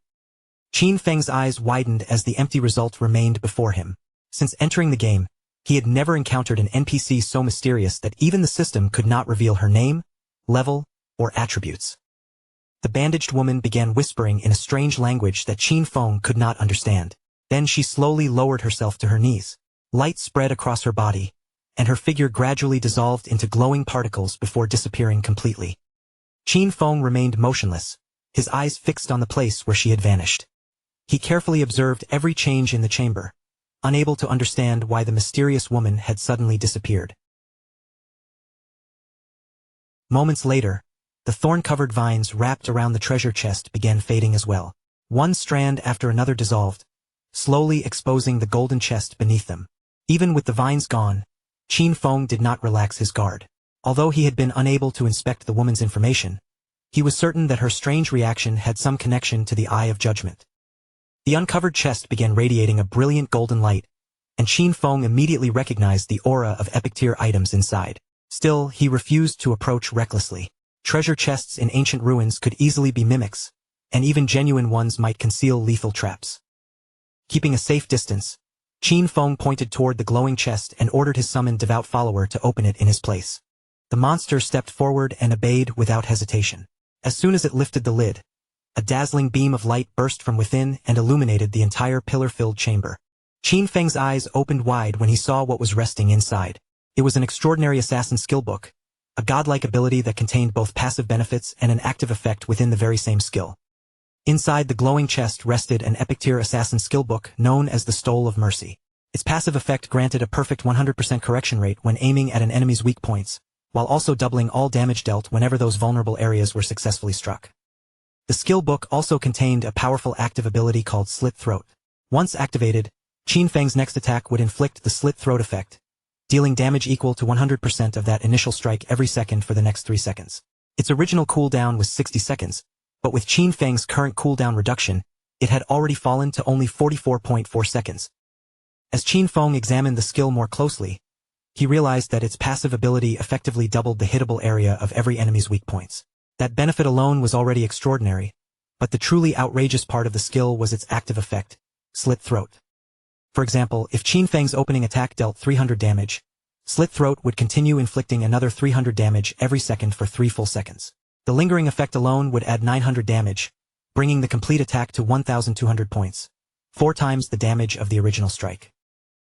Qin Feng's eyes widened as the empty result remained before him. Since entering the game, he had never encountered an NPC so mysterious that even the system could not reveal her name, level, or attributes. The bandaged woman began whispering in a strange language that Qin Feng could not understand. Then she slowly lowered herself to her knees. Light spread across her body, and her figure gradually dissolved into glowing particles before disappearing completely. Qin Feng remained motionless, his eyes fixed on the place where she had vanished. He carefully observed every change in the chamber, unable to understand why the mysterious woman had suddenly disappeared. Moments later, the thorn-covered vines wrapped around the treasure chest began fading as well. One strand after another dissolved, slowly exposing the golden chest beneath them. Even with the vines gone, Qin Feng did not relax his guard. Although he had been unable to inspect the woman's information, he was certain that her strange reaction had some connection to the Eye of Judgment. The uncovered chest began radiating a brilliant golden light, and Qin Feng immediately recognized the aura of epic tier items inside. Still, he refused to approach recklessly. Treasure chests in ancient ruins could easily be mimics, and even genuine ones might conceal lethal traps. Keeping a safe distance, Qin Feng pointed toward the glowing chest and ordered his summoned devout follower to open it in his place. The monster stepped forward and obeyed without hesitation. As soon as it lifted the lid, a dazzling beam of light burst from within and illuminated the entire pillar-filled chamber. Qin Feng's eyes opened wide when he saw what was resting inside. It was an extraordinary assassin skill book, a godlike ability that contained both passive benefits and an active effect within the very same skill. Inside the glowing chest rested an epic tier assassin skill book known as the Stole of Mercy. Its passive effect granted a perfect 100% correction rate when aiming at an enemy's weak points, while also doubling all damage dealt whenever those vulnerable areas were successfully struck. The skill book also contained a powerful active ability called Slit Throat. Once activated, Qin Feng's next attack would inflict the Slit Throat effect, dealing damage equal to 100% of that initial strike every second for the next 3 seconds. Its original cooldown was 60 seconds, but with Qin Feng's current cooldown reduction, it had already fallen to only 44.4 seconds. As Qin Feng examined the skill more closely, he realized that its passive ability effectively doubled the hittable area of every enemy's weak points. That benefit alone was already extraordinary, but the truly outrageous part of the skill was its active effect, Slit Throat. For example, if Qin Feng's opening attack dealt 300 damage, Slit Throat would continue inflicting another 300 damage every second for 3 full seconds. The lingering effect alone would add 900 damage, bringing the complete attack to 1,200 points, 4 times the damage of the original strike.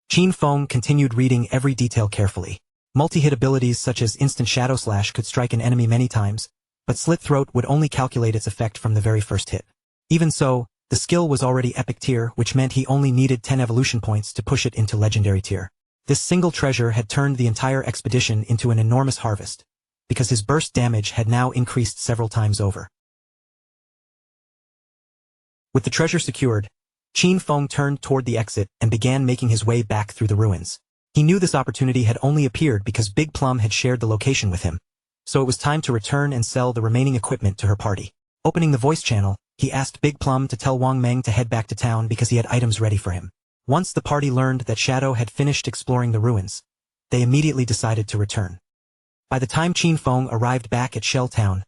Qin Feng continued reading every detail carefully. Multi-hit abilities such as Instant Shadow Slash could strike an enemy many times, but Slit Throat would only calculate its effect from the very first hit. Even so, the skill was already epic tier, which meant he only needed 10 evolution points to push it into legendary tier. This single treasure had turned the entire expedition into an enormous harvest, because his burst damage had now increased several times over. With the treasure secured, Qin Feng turned toward the exit and began making his way back through the ruins. He knew this opportunity had only appeared because Big Plum had shared the location with him, so it was time to return and sell the remaining equipment to her party. Opening the voice channel, he asked Big Plum to tell Wang Meng to head back to town because he had items ready for him. Once the party learned that Shadow had finished exploring the ruins, they immediately decided to return. By the time Qin Feng arrived back at Shell Town,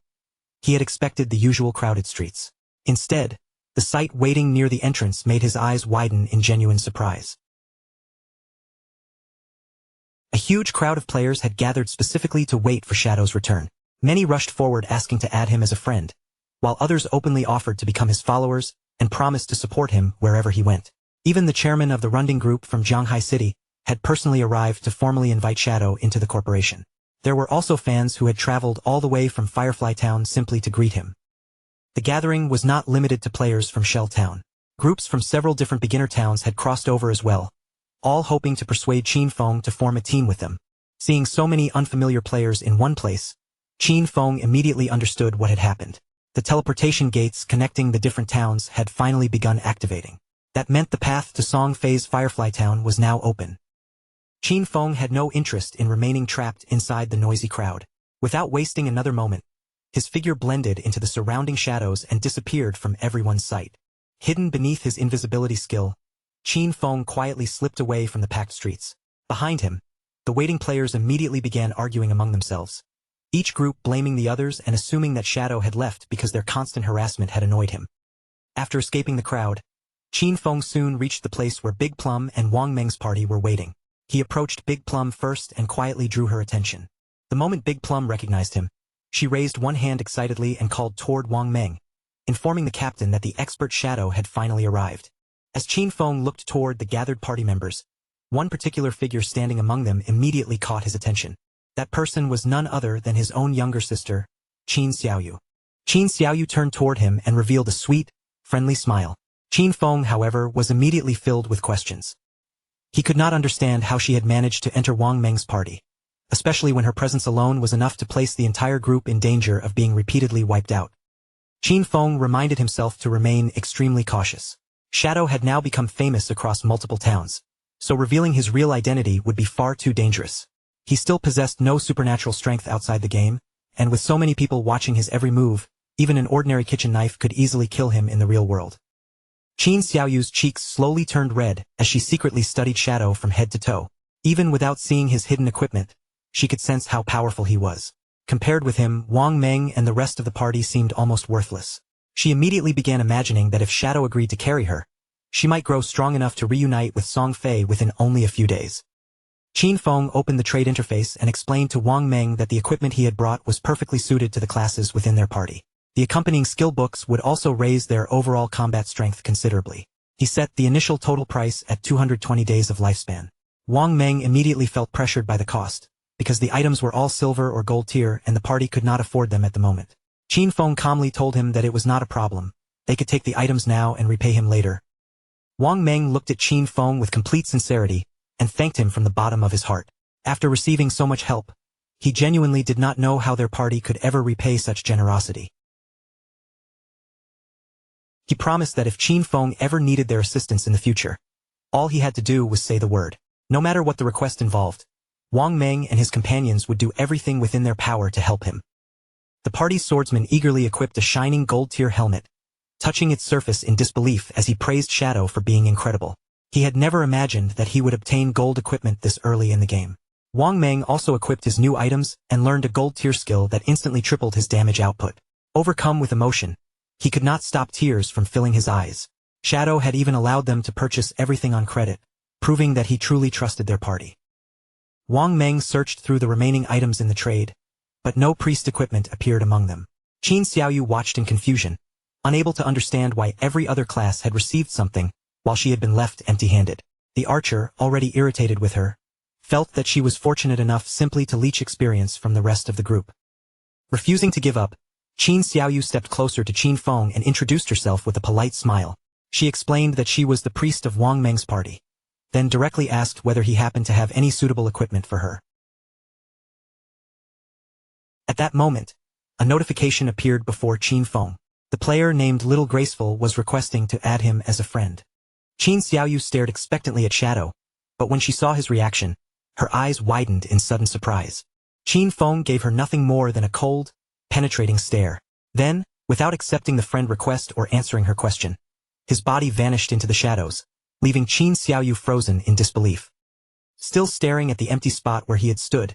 he had expected the usual crowded streets. Instead, the sight waiting near the entrance made his eyes widen in genuine surprise. A huge crowd of players had gathered specifically to wait for Shadow's return. Many rushed forward asking to add him as a friend, while others openly offered to become his followers and promised to support him wherever he went. Even the chairman of the Runding Group from Jianghai City had personally arrived to formally invite Shadow into the corporation. There were also fans who had traveled all the way from Firefly Town simply to greet him. The gathering was not limited to players from Shell Town. Groups from several different beginner towns had crossed over as well, all hoping to persuade Qin Feng to form a team with them. Seeing so many unfamiliar players in one place, Qin Feng immediately understood what had happened. The teleportation gates connecting the different towns had finally begun activating. That meant the path to Song Fei's Firefly Town was now open. Qin Feng had no interest in remaining trapped inside the noisy crowd. Without wasting another moment, His figure blended into the surrounding shadows and disappeared from everyone's sight. Hidden beneath his invisibility skill, Qin Feng quietly slipped away from the packed streets. Behind him, the waiting players immediately began arguing among themselves, each group blaming the others and assuming that Shadow had left because their constant harassment had annoyed him. After escaping the crowd, Qin Feng soon reached the place where Big Plum and Wang Meng's party were waiting. He approached Big Plum first and quietly drew her attention. The moment Big Plum recognized him, she raised one hand excitedly and called toward Wang Meng, informing the captain that the expert Shadow had finally arrived. As Qin Feng looked toward the gathered party members, one particular figure standing among them immediately caught his attention. That person was none other than his own younger sister, Qin Xiaoyu. Qin Xiaoyu turned toward him and revealed a sweet, friendly smile. Qin Feng, however, was immediately filled with questions. He could not understand how she had managed to enter Wang Meng's party, especially when her presence alone was enough to place the entire group in danger of being repeatedly wiped out. Qin Feng reminded himself to remain extremely cautious. Shadow had now become famous across multiple towns, so revealing his real identity would be far too dangerous. He still possessed no supernatural strength outside the game, and with so many people watching his every move, even an ordinary kitchen knife could easily kill him in the real world. Qin Xiaoyu's cheeks slowly turned red as she secretly studied Shadow from head to toe. Even without seeing his hidden equipment, she could sense how powerful he was. Compared with him, Wang Meng and the rest of the party seemed almost worthless. She immediately began imagining that if Shadow agreed to carry her, she might grow strong enough to reunite with Song Fei within only a few days. Qin Feng opened the trade interface and explained to Wang Meng that the equipment he had brought was perfectly suited to the classes within their party. The accompanying skill books would also raise their overall combat strength considerably. He set the initial total price at 220 days of lifespan. Wang Meng immediately felt pressured by the cost, because the items were all silver or gold tier and the party could not afford them at the moment. Qin Feng calmly told him that it was not a problem. They could take the items now and repay him later. Wang Meng looked at Qin Feng with complete sincerity and thanked him from the bottom of his heart. After receiving so much help, he genuinely did not know how their party could ever repay such generosity. He promised that if Qin Feng ever needed their assistance in the future, all he had to do was say the word. No matter what the request involved, Wang Meng and his companions would do everything within their power to help him. The party's swordsman eagerly equipped a shining gold-tier helmet, touching its surface in disbelief as he praised Shadow for being incredible. He had never imagined that he would obtain gold equipment this early in the game. Wang Meng also equipped his new items and learned a gold-tier skill that instantly tripled his damage output. Overcome with emotion, he could not stop tears from filling his eyes. Shadow had even allowed them to purchase everything on credit, proving that he truly trusted their party. Wang Meng searched through the remaining items in the trade, but no priest equipment appeared among them. Qin Xiaoyu watched in confusion, unable to understand why every other class had received something, while she had been left empty-handed. The archer, already irritated with her, felt that she was fortunate enough simply to leech experience from the rest of the group. Refusing to give up, Qin Xiaoyu stepped closer to Qin Feng and introduced herself with a polite smile. She explained that she was the priest of Wang Meng's party, then directly asked whether he happened to have any suitable equipment for her. At that moment, a notification appeared before Qin Feng. The player named Little Graceful was requesting to add him as a friend. Qin Xiaoyu stared expectantly at Shadow, but when she saw his reaction, her eyes widened in sudden surprise. Qin Feng gave her nothing more than a cold, penetrating stare. Then, without accepting the friend request or answering her question, his body vanished into the shadows, leaving Qin Xiaoyu frozen in disbelief. Still staring at the empty spot where he had stood,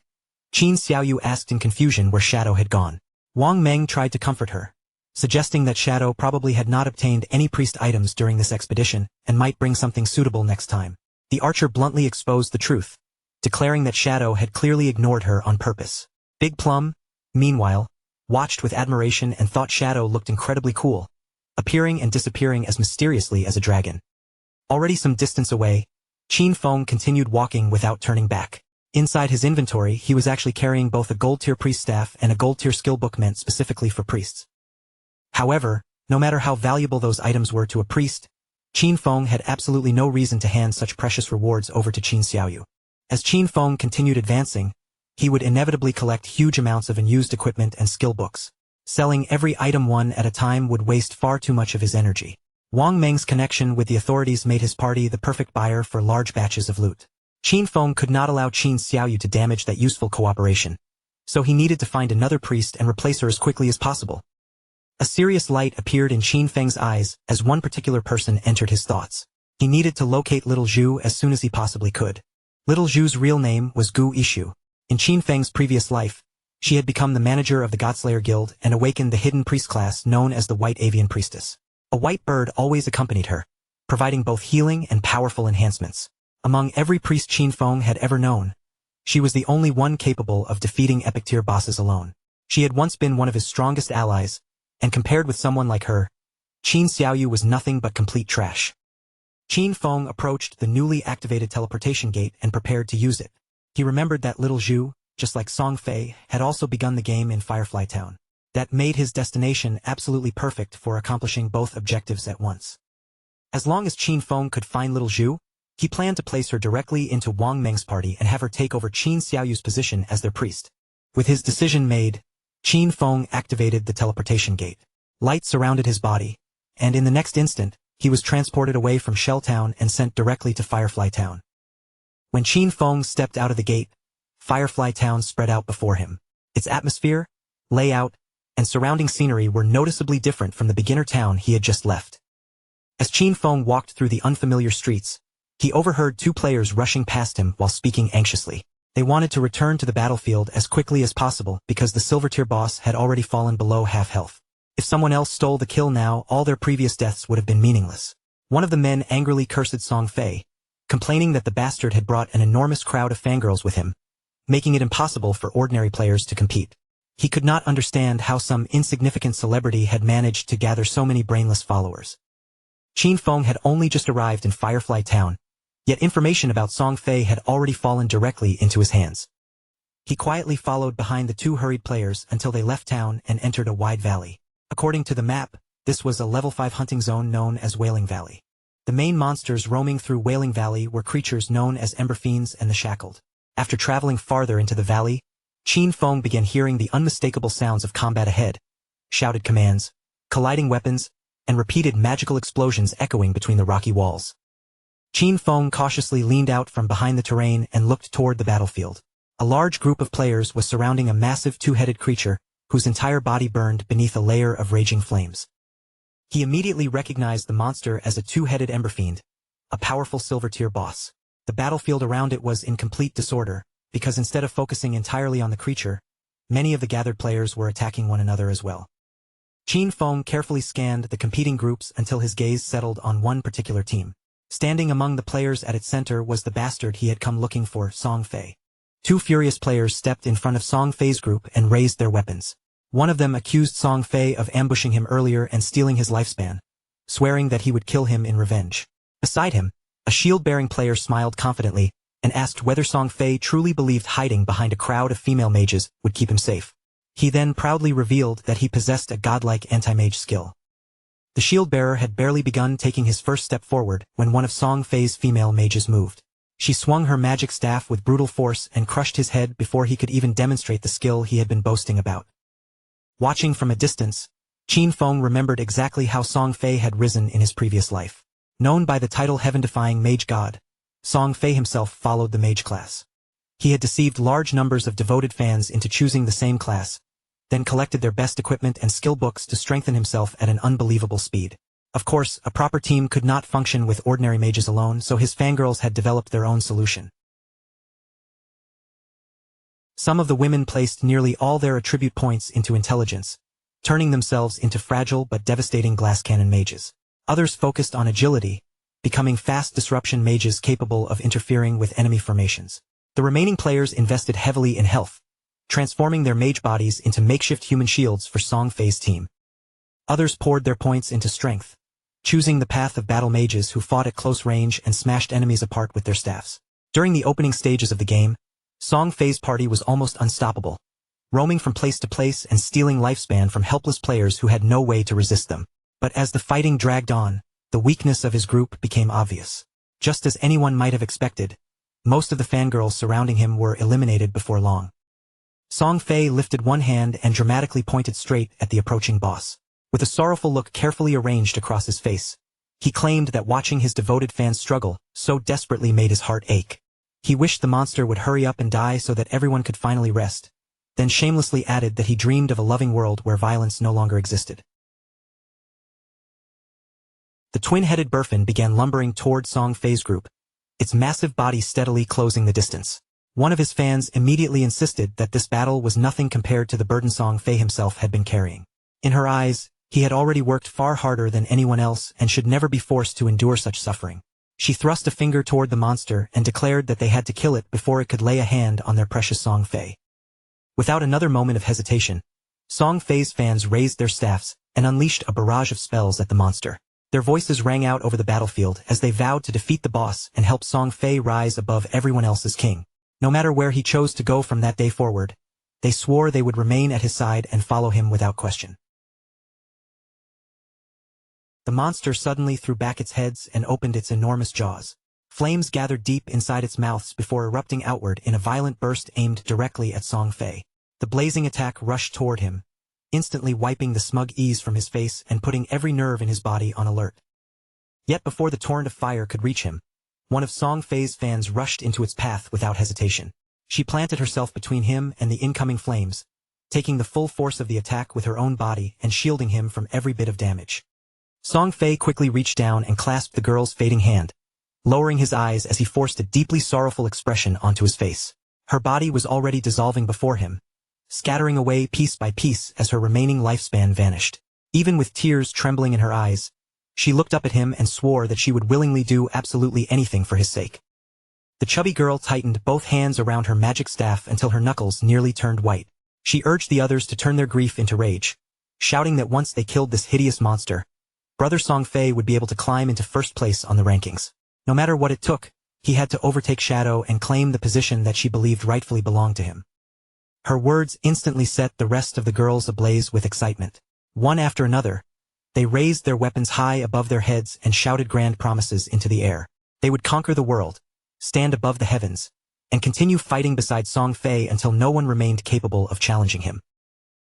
Qin Xiaoyu asked in confusion where Shadow had gone. Wang Meng tried to comfort her, suggesting that Shadow probably had not obtained any priest items during this expedition and might bring something suitable next time. The archer bluntly exposed the truth, declaring that Shadow had clearly ignored her on purpose. Big Plum, meanwhile, watched with admiration and thought Shadow looked incredibly cool, appearing and disappearing as mysteriously as a dragon. Already some distance away, Qin Feng continued walking without turning back. Inside his inventory, he was actually carrying both a gold-tier priest staff and a gold-tier skill book meant specifically for priests. However, no matter how valuable those items were to a priest, Qin Feng had absolutely no reason to hand such precious rewards over to Qin Xiaoyu. As Qin Feng continued advancing, he would inevitably collect huge amounts of unused equipment and skill books. Selling every item one at a time would waste far too much of his energy. Wang Meng's connection with the authorities made his party the perfect buyer for large batches of loot. Qin Feng could not allow Qin Xiaoyu to damage that useful cooperation, so he needed to find another priest and replace her as quickly as possible. A serious light appeared in Qin Feng's eyes as one particular person entered his thoughts. He needed to locate little Zhu as soon as he possibly could. Little Zhu's real name was Gu Ishu. In Qin Feng's previous life, she had become the manager of the Godslayer Guild and awakened the hidden priest class known as the White Avian Priestess. A white bird always accompanied her, providing both healing and powerful enhancements. Among every priest Qin Feng had ever known, she was the only one capable of defeating epic tier bosses alone. She had once been one of his strongest allies, and compared with someone like her, Qin Xiaoyu was nothing but complete trash. Qin Feng approached the newly activated teleportation gate and prepared to use it. He remembered that little Zhu, just like Song Fei, had also begun the game in Firefly Town. That made his destination absolutely perfect for accomplishing both objectives at once. As long as Qin Feng could find little Zhu, he planned to place her directly into Wang Meng's party and have her take over Qin Xiaoyu's position as their priest. With his decision made, Qin Feng activated the teleportation gate. Light surrounded his body, and in the next instant, he was transported away from Shell Town and sent directly to Firefly Town. When Qin Feng stepped out of the gate, Firefly Town spread out before him. Its atmosphere, layout, and surrounding scenery were noticeably different from the beginner town he had just left. As Qin Feng walked through the unfamiliar streets, he overheard two players rushing past him while speaking anxiously. They wanted to return to the battlefield as quickly as possible because the silver tier boss had already fallen below half health. If someone else stole the kill now, all their previous deaths would have been meaningless. One of the men angrily cursed Song Fei, complaining that the bastard had brought an enormous crowd of fangirls with him, making it impossible for ordinary players to compete. He could not understand how some insignificant celebrity had managed to gather so many brainless followers. Qin Feng had only just arrived in Firefly Town, yet information about Song Fei had already fallen directly into his hands. He quietly followed behind the two hurried players until they left town and entered a wide valley. According to the map, this was a level 5 hunting zone known as Wailing Valley. The main monsters roaming through Wailing Valley were creatures known as Ember Fiends and the Shackled. After traveling farther into the valley, Qin Feng began hearing the unmistakable sounds of combat ahead, shouted commands, colliding weapons, and repeated magical explosions echoing between the rocky walls. Qin Feng cautiously leaned out from behind the terrain and looked toward the battlefield. A large group of players was surrounding a massive two-headed creature, whose entire body burned beneath a layer of raging flames. He immediately recognized the monster as a two-headed Ember Fiend, a powerful silver-tier boss. The battlefield around it was in complete disorder, because instead of focusing entirely on the creature, many of the gathered players were attacking one another as well. Qin Feng carefully scanned the competing groups until his gaze settled on one particular team. Standing among the players at its center was the bastard he had come looking for, Song Fei. Two furious players stepped in front of Song Fei's group and raised their weapons. One of them accused Song Fei of ambushing him earlier and stealing his lifespan, swearing that he would kill him in revenge. Beside him, a shield-bearing player smiled confidently and asked whether Song Fei truly believed hiding behind a crowd of female mages would keep him safe. He then proudly revealed that he possessed a godlike anti-mage skill. The shield-bearer had barely begun taking his first step forward when one of Song Fei's female mages moved. She swung her magic staff with brutal force and crushed his head before he could even demonstrate the skill he had been boasting about. Watching from a distance, Qin Feng remembered exactly how Song Fei had risen in his previous life. Known by the title Heaven-Defying Mage God, Song Fei himself followed the mage class. He had deceived large numbers of devoted fans into choosing the same class, then collected their best equipment and skill books to strengthen himself at an unbelievable speed. Of course, a proper team could not function with ordinary mages alone, so his fangirls had developed their own solution. Some of the women placed nearly all their attribute points into intelligence, turning themselves into fragile but devastating glass cannon mages. Others focused on agility, becoming fast disruption mages capable of interfering with enemy formations. The remaining players invested heavily in health, transforming their mage bodies into makeshift human shields for Song Fei's team. Others poured their points into strength, choosing the path of battle mages who fought at close range and smashed enemies apart with their staffs. During the opening stages of the game, Song Fei's party was almost unstoppable, roaming from place to place and stealing lifespan from helpless players who had no way to resist them. But as the fighting dragged on, the weakness of his group became obvious. Just as anyone might have expected, most of the fangirls surrounding him were eliminated before long. Song Fei lifted one hand and dramatically pointed straight at the approaching boss. With a sorrowful look carefully arranged across his face, he claimed that watching his devoted fans struggle so desperately made his heart ache. He wished the monster would hurry up and die so that everyone could finally rest. then shamelessly added that he dreamed of a loving world where violence no longer existed. The twin-headed Burfin began lumbering toward Song Fei's group, its massive body steadily closing the distance. One of his fans immediately insisted that this battle was nothing compared to the burden Song Fei himself had been carrying. In her eyes, he had already worked far harder than anyone else and should never be forced to endure such suffering. She thrust a finger toward the monster and declared that they had to kill it before it could lay a hand on their precious Song Fei. Without another moment of hesitation, Song Fei's fans raised their staffs and unleashed a barrage of spells at the monster. Their voices rang out over the battlefield as they vowed to defeat the boss and help Song Fei rise above everyone else as king. No matter where he chose to go from that day forward, they swore they would remain at his side and follow him without question. The monster suddenly threw back its heads and opened its enormous jaws. Flames gathered deep inside its mouths before erupting outward in a violent burst aimed directly at Song Fei. The blazing attack rushed toward him, instantly wiping the smug ease from his face and putting every nerve in his body on alert. Yet before the torrent of fire could reach him, one of Song Fei's fans rushed into its path without hesitation. She planted herself between him and the incoming flames, taking the full force of the attack with her own body and shielding him from every bit of damage. Song Fei quickly reached down and clasped the girl's fading hand, lowering his eyes as he forced a deeply sorrowful expression onto his face. Her body was already dissolving before him, scattering away piece by piece as her remaining lifespan vanished. Even with tears trembling in her eyes, she looked up at him and swore that she would willingly do absolutely anything for his sake. The chubby girl tightened both hands around her magic staff until her knuckles nearly turned white. She urged the others to turn their grief into rage, shouting that once they killed this hideous monster, Brother Song Fei would be able to climb into first place on the rankings. No matter what it took, he had to overtake Shadow and claim the position that she believed rightfully belonged to him. Her words instantly set the rest of the girls ablaze with excitement. One after another, they raised their weapons high above their heads and shouted grand promises into the air. They would conquer the world, stand above the heavens, and continue fighting beside Song Fei until no one remained capable of challenging him.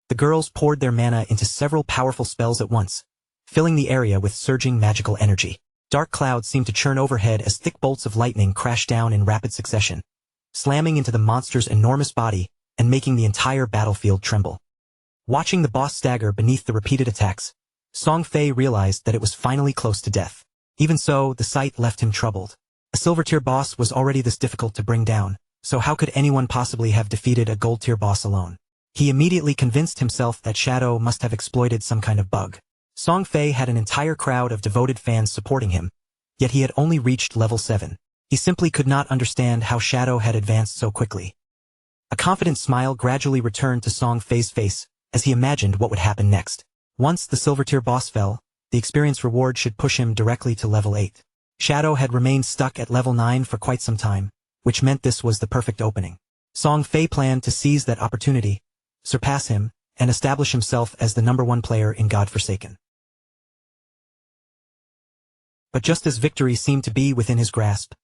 The girls poured their mana into several powerful spells at once, filling the area with surging magical energy. Dark clouds seemed to churn overhead as thick bolts of lightning crashed down in rapid succession, slamming into the monster's enormous body and making the entire battlefield tremble. Watching the boss stagger beneath the repeated attacks, Song Fei realized that it was finally close to death. Even so, the sight left him troubled. A silver-tier boss was already this difficult to bring down, so how could anyone possibly have defeated a gold-tier boss alone? He immediately convinced himself that Shadow must have exploited some kind of bug. Song Fei had an entire crowd of devoted fans supporting him, yet he had only reached level 7. He simply could not understand how Shadow had advanced so quickly. A confident smile gradually returned to Song Fei's face as he imagined what would happen next. Once the silver-tier boss fell, the experience reward should push him directly to level 8. Shadow had remained stuck at level 9 for quite some time, which meant this was the perfect opening. Song Fei planned to seize that opportunity, surpass him, and establish himself as the #1 player in God-Forsaken. But just as victory seemed to be within his grasp,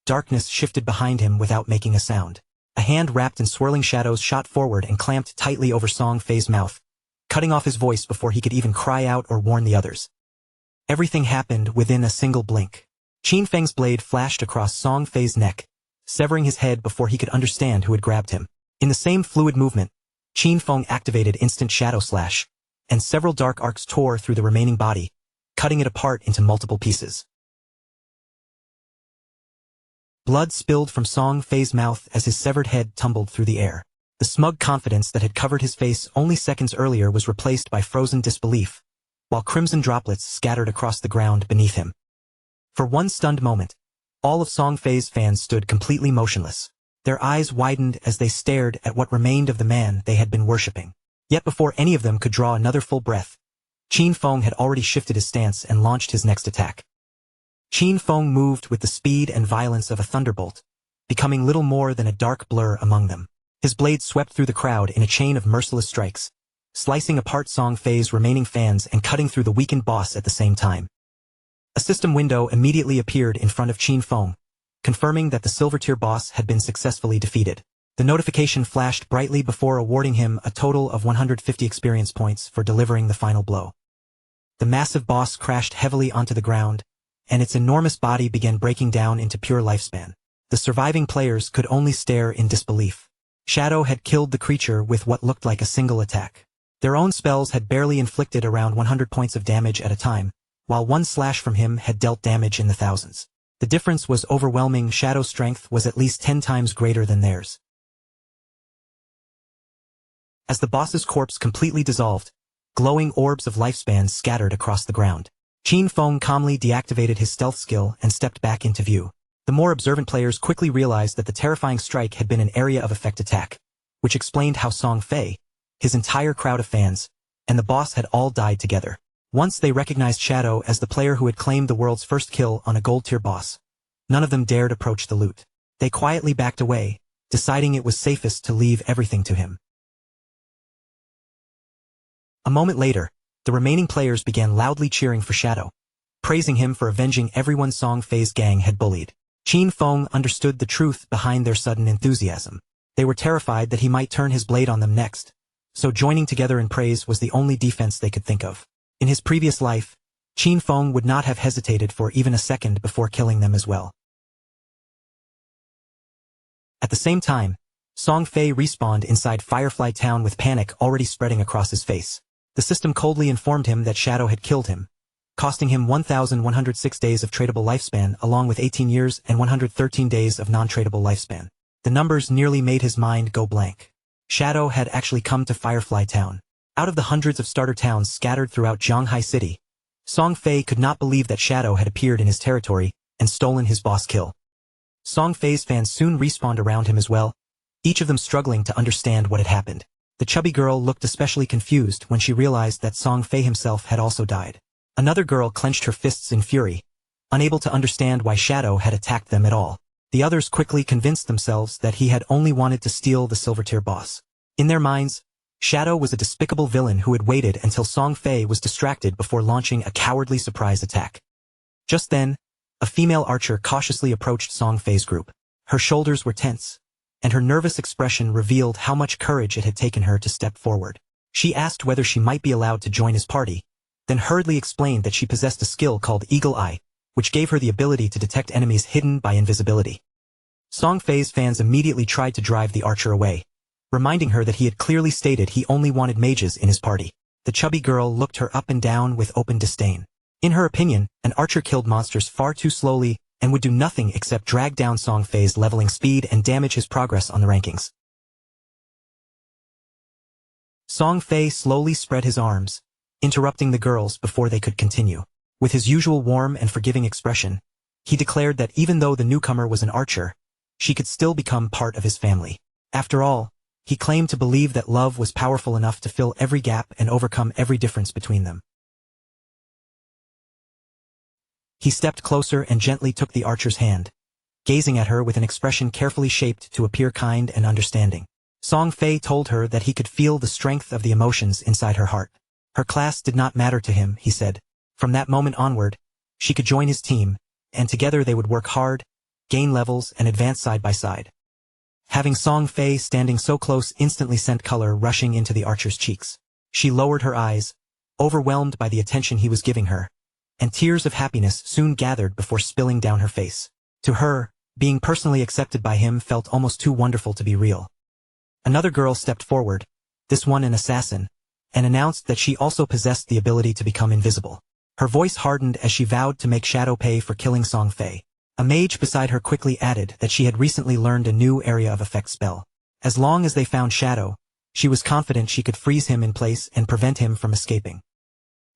darkness shifted behind him without making a sound. A hand wrapped in swirling shadows shot forward and clamped tightly over Song Fei's mouth, cutting off his voice before he could even cry out or warn the others. Everything happened within a single blink. Qin Feng's blade flashed across Song Fei's neck, severing his head before he could understand who had grabbed him. In the same fluid movement, Qin Feng activated Instant Shadow Slash, and several dark arcs tore through the remaining body, cutting it apart into multiple pieces. Blood spilled from Song Fei's mouth as his severed head tumbled through the air. The smug confidence that had covered his face only seconds earlier was replaced by frozen disbelief, while crimson droplets scattered across the ground beneath him. For one stunned moment, all of Song Fei's fans stood completely motionless. Their eyes widened as they stared at what remained of the man they had been worshipping. Yet before any of them could draw another full breath, Qin Feng had already shifted his stance and launched his next attack. Qin Feng moved with the speed and violence of a thunderbolt, becoming little more than a dark blur among them. His blade swept through the crowd in a chain of merciless strikes, slicing apart Song Fei's remaining fans and cutting through the weakened boss at the same time. A system window immediately appeared in front of Qin Feng, confirming that the silver-tier boss had been successfully defeated. The notification flashed brightly before awarding him a total of 150 experience points for delivering the final blow. The massive boss crashed heavily onto the ground, and its enormous body began breaking down into pure lifespan. The surviving players could only stare in disbelief. Shadow had killed the creature with what looked like a single attack. Their own spells had barely inflicted around 100 points of damage at a time, while one slash from him had dealt damage in the thousands. The difference was overwhelming. Shadow's strength was at least 10 times greater than theirs. As the boss's corpse completely dissolved, glowing orbs of lifespans scattered across the ground. Qin Feng calmly deactivated his stealth skill and stepped back into view. The more observant players quickly realized that the terrifying strike had been an area of effect attack, which explained how Song Fei, his entire crowd of fans, and the boss had all died together. Once they recognized Shadow as the player who had claimed the world's first kill on a gold-tier boss, none of them dared approach the loot. They quietly backed away, deciding it was safest to leave everything to him. A moment later, the remaining players began loudly cheering for Shadow, praising him for avenging everyone Song Fei's gang had bullied. Qin Feng understood the truth behind their sudden enthusiasm. They were terrified that he might turn his blade on them next, so joining together in praise was the only defense they could think of. In his previous life, Qin Feng would not have hesitated for even a second before killing them as well. At the same time, Song Fei respawned inside Firefly Town with panic already spreading across his face. The system coldly informed him that Shadow had killed him, costing him 1,106 days of tradable lifespan along with 18 years and 113 days of non-tradable lifespan. The numbers nearly made his mind go blank. Shadow had actually come to Firefly Town. Out of the hundreds of starter towns scattered throughout Zhanghai City, Song Fei could not believe that Shadow had appeared in his territory and stolen his boss kill. Song Fei's fans soon respawned around him as well, each of them struggling to understand what had happened. The chubby girl looked especially confused when she realized that Song Fei himself had also died. Another girl clenched her fists in fury, unable to understand why Shadow had attacked them at all. The others quickly convinced themselves that he had only wanted to steal the silver-tier boss. In their minds, Shadow was a despicable villain who had waited until Song Fei was distracted before launching a cowardly surprise attack. Just then, a female archer cautiously approached Song Fei's group. Her shoulders were tense, and her nervous expression revealed how much courage it had taken her to step forward. She asked whether she might be allowed to join his party, then hurriedly explained that she possessed a skill called Eagle Eye, which gave her the ability to detect enemies hidden by invisibility. Song Fei's fans immediately tried to drive the archer away, reminding her that he had clearly stated he only wanted mages in his party. The chubby girl looked her up and down with open disdain. In her opinion, an archer killed monsters far too slowly and would do nothing except drag down Song Fei's leveling speed and damage his progress on the rankings. Song Fei slowly spread his arms, interrupting the girls before they could continue. With his usual warm and forgiving expression, he declared that even though the newcomer was an archer, she could still become part of his family. After all, he claimed to believe that love was powerful enough to fill every gap and overcome every difference between them. He stepped closer and gently took the archer's hand, gazing at her with an expression carefully shaped to appear kind and understanding. Song Fei told her that he could feel the strength of the emotions inside her heart. Her class did not matter to him, he said. From that moment onward, she could join his team, and together they would work hard, gain levels, and advance side by side. Having Song Fei standing so close instantly sent color rushing into the archer's cheeks. She lowered her eyes, overwhelmed by the attention he was giving her, and tears of happiness soon gathered before spilling down her face. To her, being personally accepted by him felt almost too wonderful to be real. Another girl stepped forward, this one an assassin, and announced that she also possessed the ability to become invisible. Her voice hardened as she vowed to make Shadow pay for killing Song Fei. A mage beside her quickly added that she had recently learned a new area of effect spell. As long as they found Shadow, she was confident she could freeze him in place and prevent him from escaping.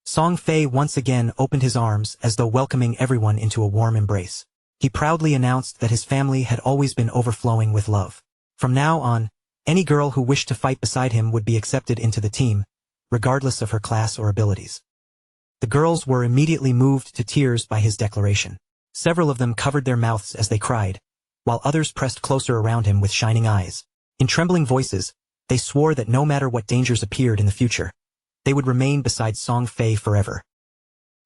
Song Fei once again opened his arms as though welcoming everyone into a warm embrace. He proudly announced that his family had always been overflowing with love. From now on, any girl who wished to fight beside him would be accepted into the team, regardless of her class or abilities. The girls were immediately moved to tears by his declaration. Several of them covered their mouths as they cried, while others pressed closer around him with shining eyes. In trembling voices, they swore that no matter what dangers appeared in the future, they would remain beside Song Fei forever.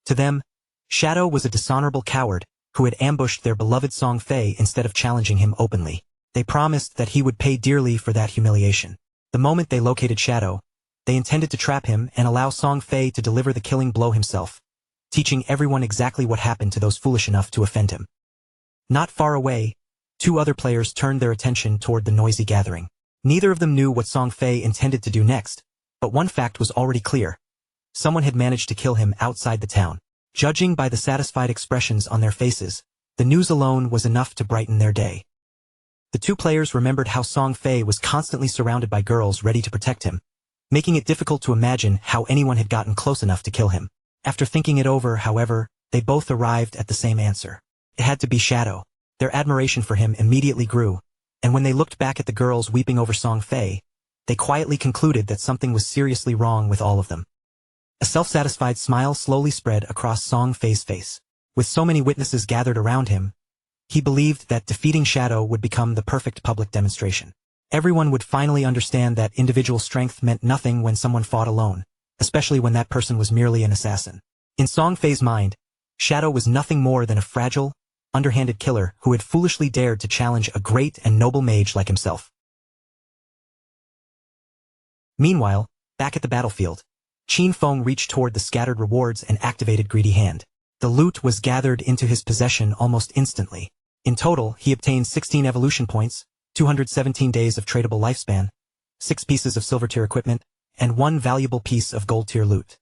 To them, Shadow was a dishonorable coward who had ambushed their beloved Song Fei instead of challenging him openly. They promised that he would pay dearly for that humiliation. The moment they located Shadow, they intended to trap him and allow Song Fei to deliver the killing blow himself, teaching everyone exactly what happened to those foolish enough to offend him. Not far away, two other players turned their attention toward the noisy gathering. Neither of them knew what Song Fei intended to do next, but one fact was already clear. Someone had managed to kill him outside the town. Judging by the satisfied expressions on their faces, the news alone was enough to brighten their day. The two players remembered how Song Fei was constantly surrounded by girls ready to protect him, making it difficult to imagine how anyone had gotten close enough to kill him. After thinking it over, however, they both arrived at the same answer. It had to be Shadow. Their admiration for him immediately grew, and when they looked back at the girls weeping over Song Fei, they quietly concluded that something was seriously wrong with all of them. A self-satisfied smile slowly spread across Song Fei's face. With so many witnesses gathered around him, he believed that defeating Shadow would become the perfect public demonstration. Everyone would finally understand that individual strength meant nothing when someone fought alone, especially when that person was merely an assassin. In Song Fei's mind, Shadow was nothing more than a fragile, underhanded killer who had foolishly dared to challenge a great and noble mage like himself. Meanwhile, back at the battlefield, Qin Feng reached toward the scattered rewards and activated Greedy Hand. The loot was gathered into his possession almost instantly. In total, he obtained 16 evolution points, 217 days of tradable lifespan, 6 pieces of silver tier equipment, and 1 valuable piece of gold tier loot.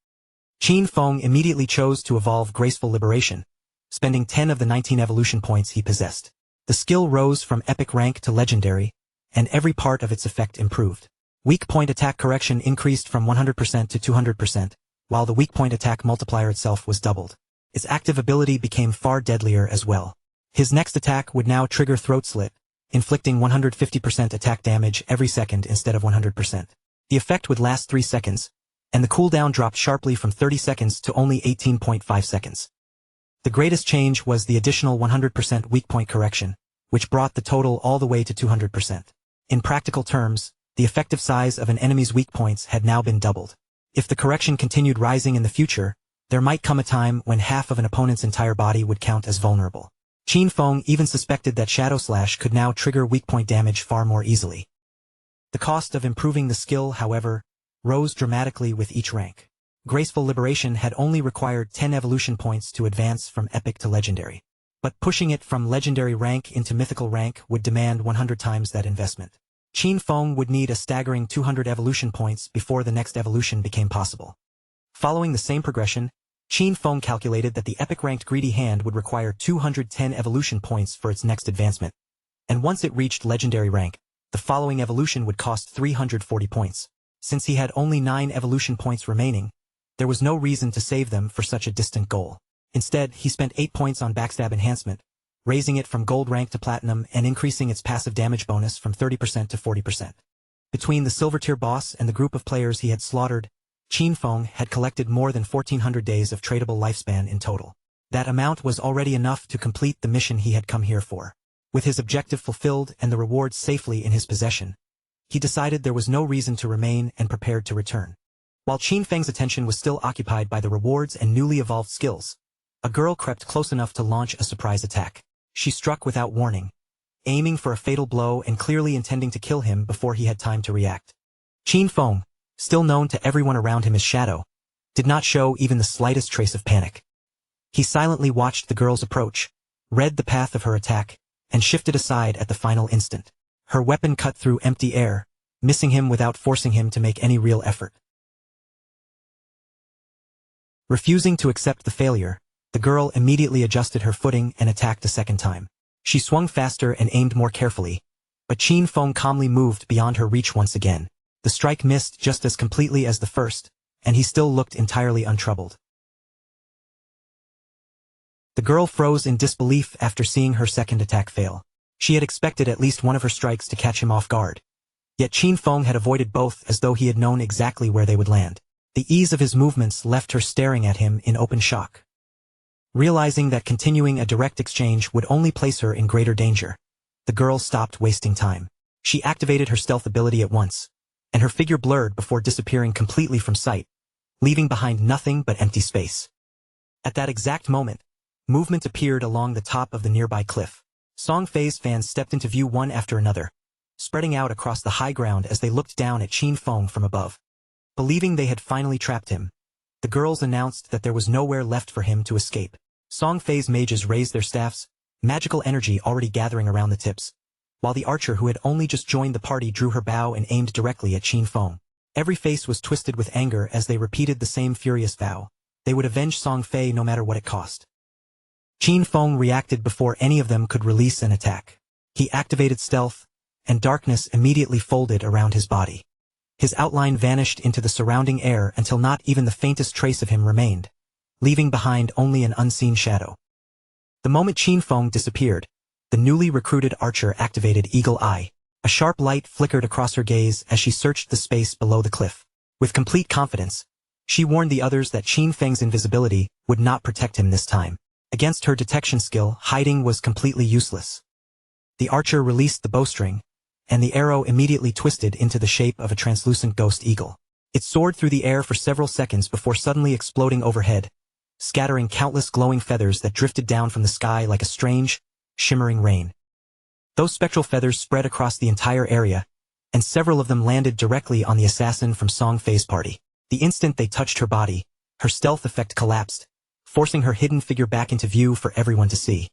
Qin Feng immediately chose to evolve Graceful Liberation, spending 10 of the 19 evolution points he possessed. The skill rose from epic rank to legendary, and every part of its effect improved. Weak point attack correction increased from 100% to 200%, while the weak point attack multiplier itself was doubled. Its active ability became far deadlier as well. His next attack would now trigger Throat Slit, inflicting 150% attack damage every second instead of 100%. The effect would last 3 seconds, and the cooldown dropped sharply from 30 seconds to only 18.5 seconds. The greatest change was the additional 100% weak point correction, which brought the total all the way to 200%. In practical terms, the effective size of an enemy's weak points had now been doubled. If the correction continued rising in the future, there might come a time when half of an opponent's entire body would count as vulnerable. Qin Feng even suspected that Shadow Slash could now trigger weak point damage far more easily. The cost of improving the skill, however, rose dramatically with each rank. Graceful Liberation had only required 10 evolution points to advance from epic to legendary. But pushing it from legendary rank into mythical rank would demand 100 times that investment. Qin Feng would need a staggering 200 evolution points before the next evolution became possible. Following the same progression, Qin Feng calculated that the epic-ranked Greedy Hand would require 210 evolution points for its next advancement, and once it reached legendary rank, the following evolution would cost 340 points. Since he had only 9 evolution points remaining, there was no reason to save them for such a distant goal. Instead, he spent 8 points on Backstab Enhancement, raising it from gold rank to platinum and increasing its passive damage bonus from 30% to 40%. Between the silver tier boss and the group of players he had slaughtered, Qin Feng had collected more than 1,400 days of tradable lifespan in total. That amount was already enough to complete the mission he had come here for. With his objective fulfilled and the rewards safely in his possession, he decided there was no reason to remain and prepared to return. While Qin Feng's attention was still occupied by the rewards and newly evolved skills, a girl crept close enough to launch a surprise attack. She struck without warning, aiming for a fatal blow and clearly intending to kill him before he had time to react. Qin Feng, still known to everyone around him as Shadow, did not show even the slightest trace of panic. He silently watched the girl's approach, read the path of her attack, and shifted aside at the final instant. Her weapon cut through empty air, missing him without forcing him to make any real effort. Refusing to accept the failure, the girl immediately adjusted her footing and attacked a second time. She swung faster and aimed more carefully, but Qin Feng calmly moved beyond her reach once again. The strike missed just as completely as the first, and he still looked entirely untroubled. The girl froze in disbelief after seeing her second attack fail. She had expected at least one of her strikes to catch him off guard. Yet Qin Feng had avoided both as though he had known exactly where they would land. The ease of his movements left her staring at him in open shock. Realizing that continuing a direct exchange would only place her in greater danger, the girl stopped wasting time. She activated her stealth ability at once, and her figure blurred before disappearing completely from sight, leaving behind nothing but empty space. At that exact moment, movement appeared along the top of the nearby cliff. Song Fei's fans stepped into view one after another, spreading out across the high ground as they looked down at Qin Feng from above. Believing they had finally trapped him, the girls announced that there was nowhere left for him to escape. Song Fei's mages raised their staffs, magical energy already gathering around the tips, while the archer who had only just joined the party drew her bow and aimed directly at Qin Feng. Every face was twisted with anger as they repeated the same furious vow. They would avenge Song Fei no matter what it cost. Qin Feng reacted before any of them could release an attack. He activated stealth, and darkness immediately folded around his body. His outline vanished into the surrounding air until not even the faintest trace of him remained, leaving behind only an unseen shadow. The moment Qin Feng disappeared, the newly recruited archer activated Eagle Eye. A sharp light flickered across her gaze as she searched the space below the cliff. With complete confidence, she warned the others that Qin Feng's invisibility would not protect him this time. Against her detection skill, hiding was completely useless. The archer released the bowstring, and the arrow immediately twisted into the shape of a translucent ghost eagle. It soared through the air for several seconds before suddenly exploding overhead, scattering countless glowing feathers that drifted down from the sky like a strange, shimmering rain. Those spectral feathers spread across the entire area, and several of them landed directly on the assassin from Song Fei's party. The instant they touched her body, her stealth effect collapsed, forcing her hidden figure back into view for everyone to see.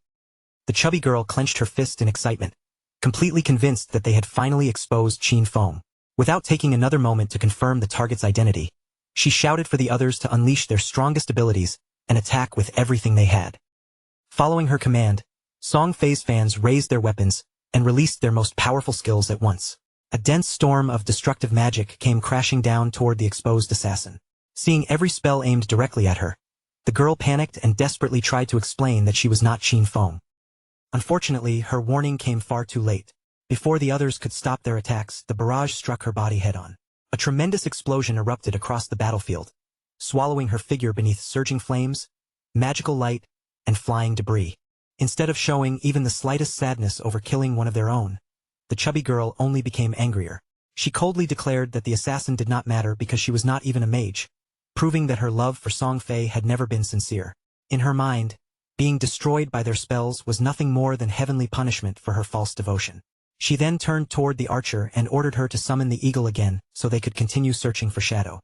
The chubby girl clenched her fist in excitement, completely convinced that they had finally exposed Qin Feng. Without taking another moment to confirm the target's identity, she shouted for the others to unleash their strongest abilities and attack with everything they had. Following her command, Song Fei's fans raised their weapons and released their most powerful skills at once. A dense storm of destructive magic came crashing down toward the exposed assassin. Seeing every spell aimed directly at her, the girl panicked and desperately tried to explain that she was not Qin Feng. Unfortunately, her warning came far too late. Before the others could stop their attacks, the barrage struck her body head-on. A tremendous explosion erupted across the battlefield, swallowing her figure beneath surging flames, magical light, and flying debris. Instead of showing even the slightest sadness over killing one of their own, the chubby girl only became angrier. She coldly declared that the assassin did not matter because she was not even a mage, proving that her love for Song Fei had never been sincere. In her mind, being destroyed by their spells was nothing more than heavenly punishment for her false devotion. She then turned toward the archer and ordered her to summon the eagle again so they could continue searching for Shadow.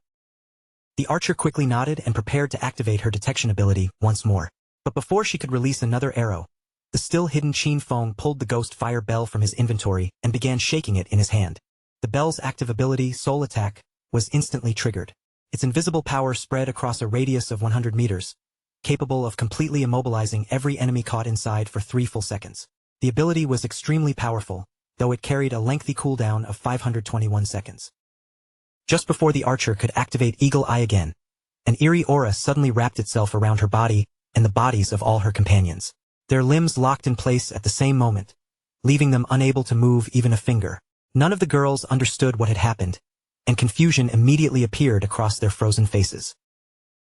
The archer quickly nodded and prepared to activate her detection ability once more. But before she could release another arrow, the still-hidden Qin Feng pulled the ghost fire bell from his inventory and began shaking it in his hand. The bell's active ability, Soul Attack, was instantly triggered. Its invisible power spread across a radius of 100 meters, capable of completely immobilizing every enemy caught inside for 3 full seconds. The ability was extremely powerful, though it carried a lengthy cooldown of 521 seconds. Just before the archer could activate Eagle Eye again, an eerie aura suddenly wrapped itself around her body and the bodies of all her companions. Their limbs locked in place at the same moment, leaving them unable to move even a finger. None of the girls understood what had happened, and confusion immediately appeared across their frozen faces.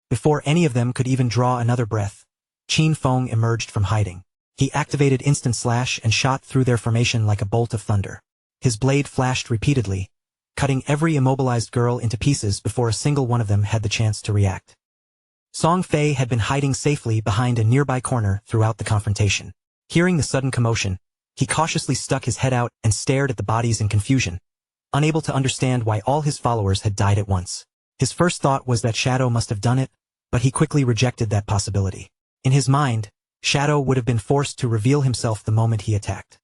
Before any of them could even draw another breath, Qin Feng emerged from hiding. He activated Instant Slash and shot through their formation like a bolt of thunder. His blade flashed repeatedly, cutting every immobilized girl into pieces before a single one of them had the chance to react. Song Fei had been hiding safely behind a nearby corner throughout the confrontation. Hearing the sudden commotion, he cautiously stuck his head out and stared at the bodies in confusion, unable to understand why all his followers had died at once. His first thought was that Shadow must have done it, but he quickly rejected that possibility. In his mind, Shadow would have been forced to reveal himself the moment he attacked.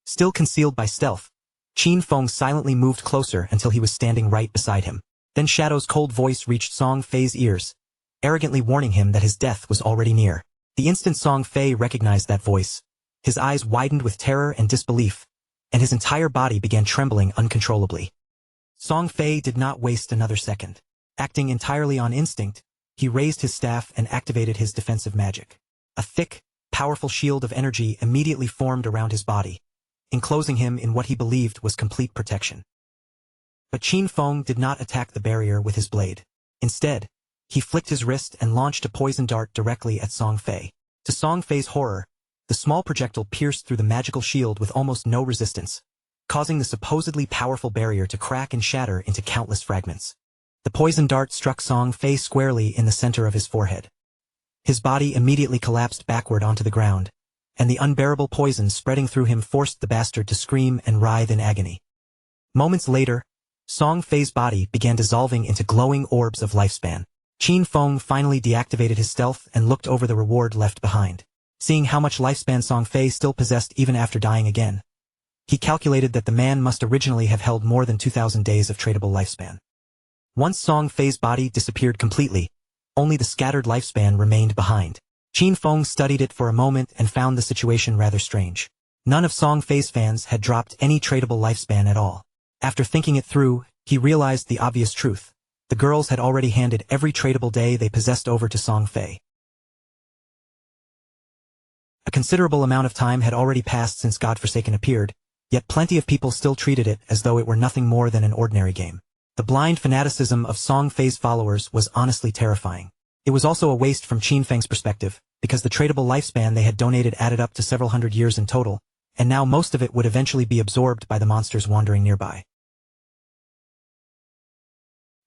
Still concealed by stealth, Qin Feng silently moved closer until he was standing right beside him. Then Shadow's cold voice reached Song Fei's ears, arrogantly warning him that his death was already near. The instant Song Fei recognized that voice, his eyes widened with terror and disbelief, and his entire body began trembling uncontrollably. Song Fei did not waste another second. Acting entirely on instinct, he raised his staff and activated his defensive magic. A thick, powerful shield of energy immediately formed around his body, enclosing him in what he believed was complete protection. But Qin Feng did not attack the barrier with his blade. Instead, he flicked his wrist and launched a poison dart directly at Song Fei. To Song Fei's horror, the small projectile pierced through the magical shield with almost no resistance, causing the supposedly powerful barrier to crack and shatter into countless fragments. The poison dart struck Song Fei squarely in the center of his forehead. His body immediately collapsed backward onto the ground, and the unbearable poison spreading through him forced the bastard to scream and writhe in agony. Moments later, Song Fei's body began dissolving into glowing orbs of lifespan. Qin Feng finally deactivated his stealth and looked over the reward left behind. Seeing how much lifespan Song Fei still possessed even after dying again, He calculated that the man must originally have held more than 2,000 days of tradable lifespan. Once Song Fei's body disappeared completely, only the scattered lifespan remained behind. Qin Feng studied it for a moment and found the situation rather strange. None of Song Fei's fans had dropped any tradable lifespan at all. After thinking it through, he realized the obvious truth. The girls had already handed every tradable day they possessed over to Song Fei. A considerable amount of time had already passed since Godforsaken appeared, yet plenty of people still treated it as though it were nothing more than an ordinary game. The blind fanaticism of Song Fei's followers was honestly terrifying. It was also a waste from Qin Feng's perspective, because the tradable lifespan they had donated added up to several hundred years in total, and now most of it would eventually be absorbed by the monsters wandering nearby.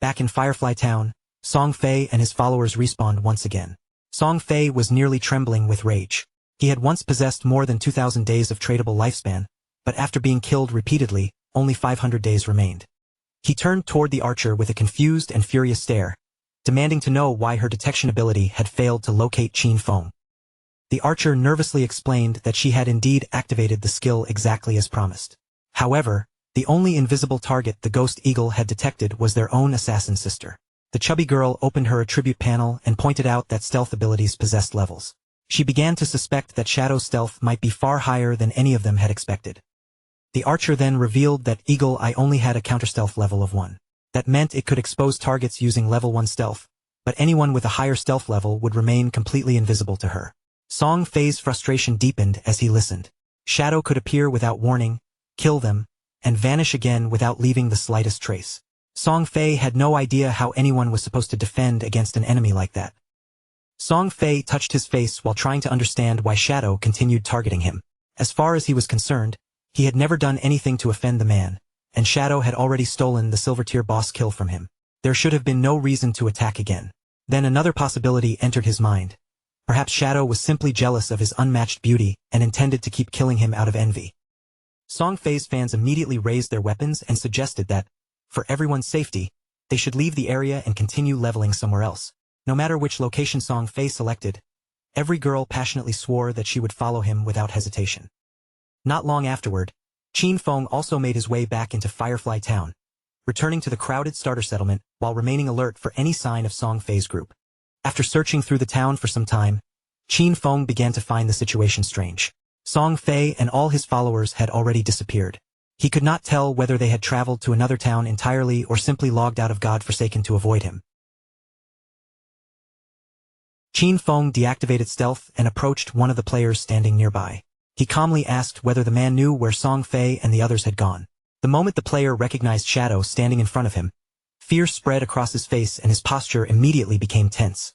Back in Firefly Town, Song Fei and his followers respawned once again. Song Fei was nearly trembling with rage. He had once possessed more than 2,000 days of tradable lifespan, but after being killed repeatedly, only 500 days remained. He turned toward the archer with a confused and furious stare, demanding to know why her detection ability had failed to locate Qin Feng. The archer nervously explained that she had indeed activated the skill exactly as promised. However, the only invisible target the Ghost Eagle had detected was their own assassin sister. The chubby girl opened her attribute panel and pointed out that stealth abilities possessed levels. She began to suspect that Shadow stealth might be far higher than any of them had expected. The archer then revealed that Eagle Eye only had a counterstealth level of 1. That meant it could expose targets using level 1 stealth, but anyone with a higher stealth level would remain completely invisible to her. Song Fei's frustration deepened as he listened. Shadow could appear without warning, kill them, and vanish again without leaving the slightest trace. Song Fei had no idea how anyone was supposed to defend against an enemy like that. Song Fei touched his face while trying to understand why Shadow continued targeting him. As far as he was concerned, he had never done anything to offend the man, and Shadow had already stolen the silver tier boss kill from him. There should have been no reason to attack again. Then another possibility entered his mind. Perhaps Shadow was simply jealous of his unmatched beauty and intended to keep killing him out of envy. Song Fei's fans immediately raised their weapons and suggested that, for everyone's safety, they should leave the area and continue leveling somewhere else. No matter which location Song Fei selected, every girl passionately swore that she would follow him without hesitation. Not long afterward, Qin Feng also made his way back into Firefly Town, returning to the crowded starter settlement while remaining alert for any sign of Song Fei's group. After searching through the town for some time, Qin Feng began to find the situation strange. Song Fei and all his followers had already disappeared. He could not tell whether they had traveled to another town entirely or simply logged out of Godforsaken to avoid him. Qin Feng deactivated stealth and approached one of the players standing nearby. He calmly asked whether the man knew where Song Fei and the others had gone. The moment the player recognized Shadow standing in front of him, fear spread across his face and his posture immediately became tense.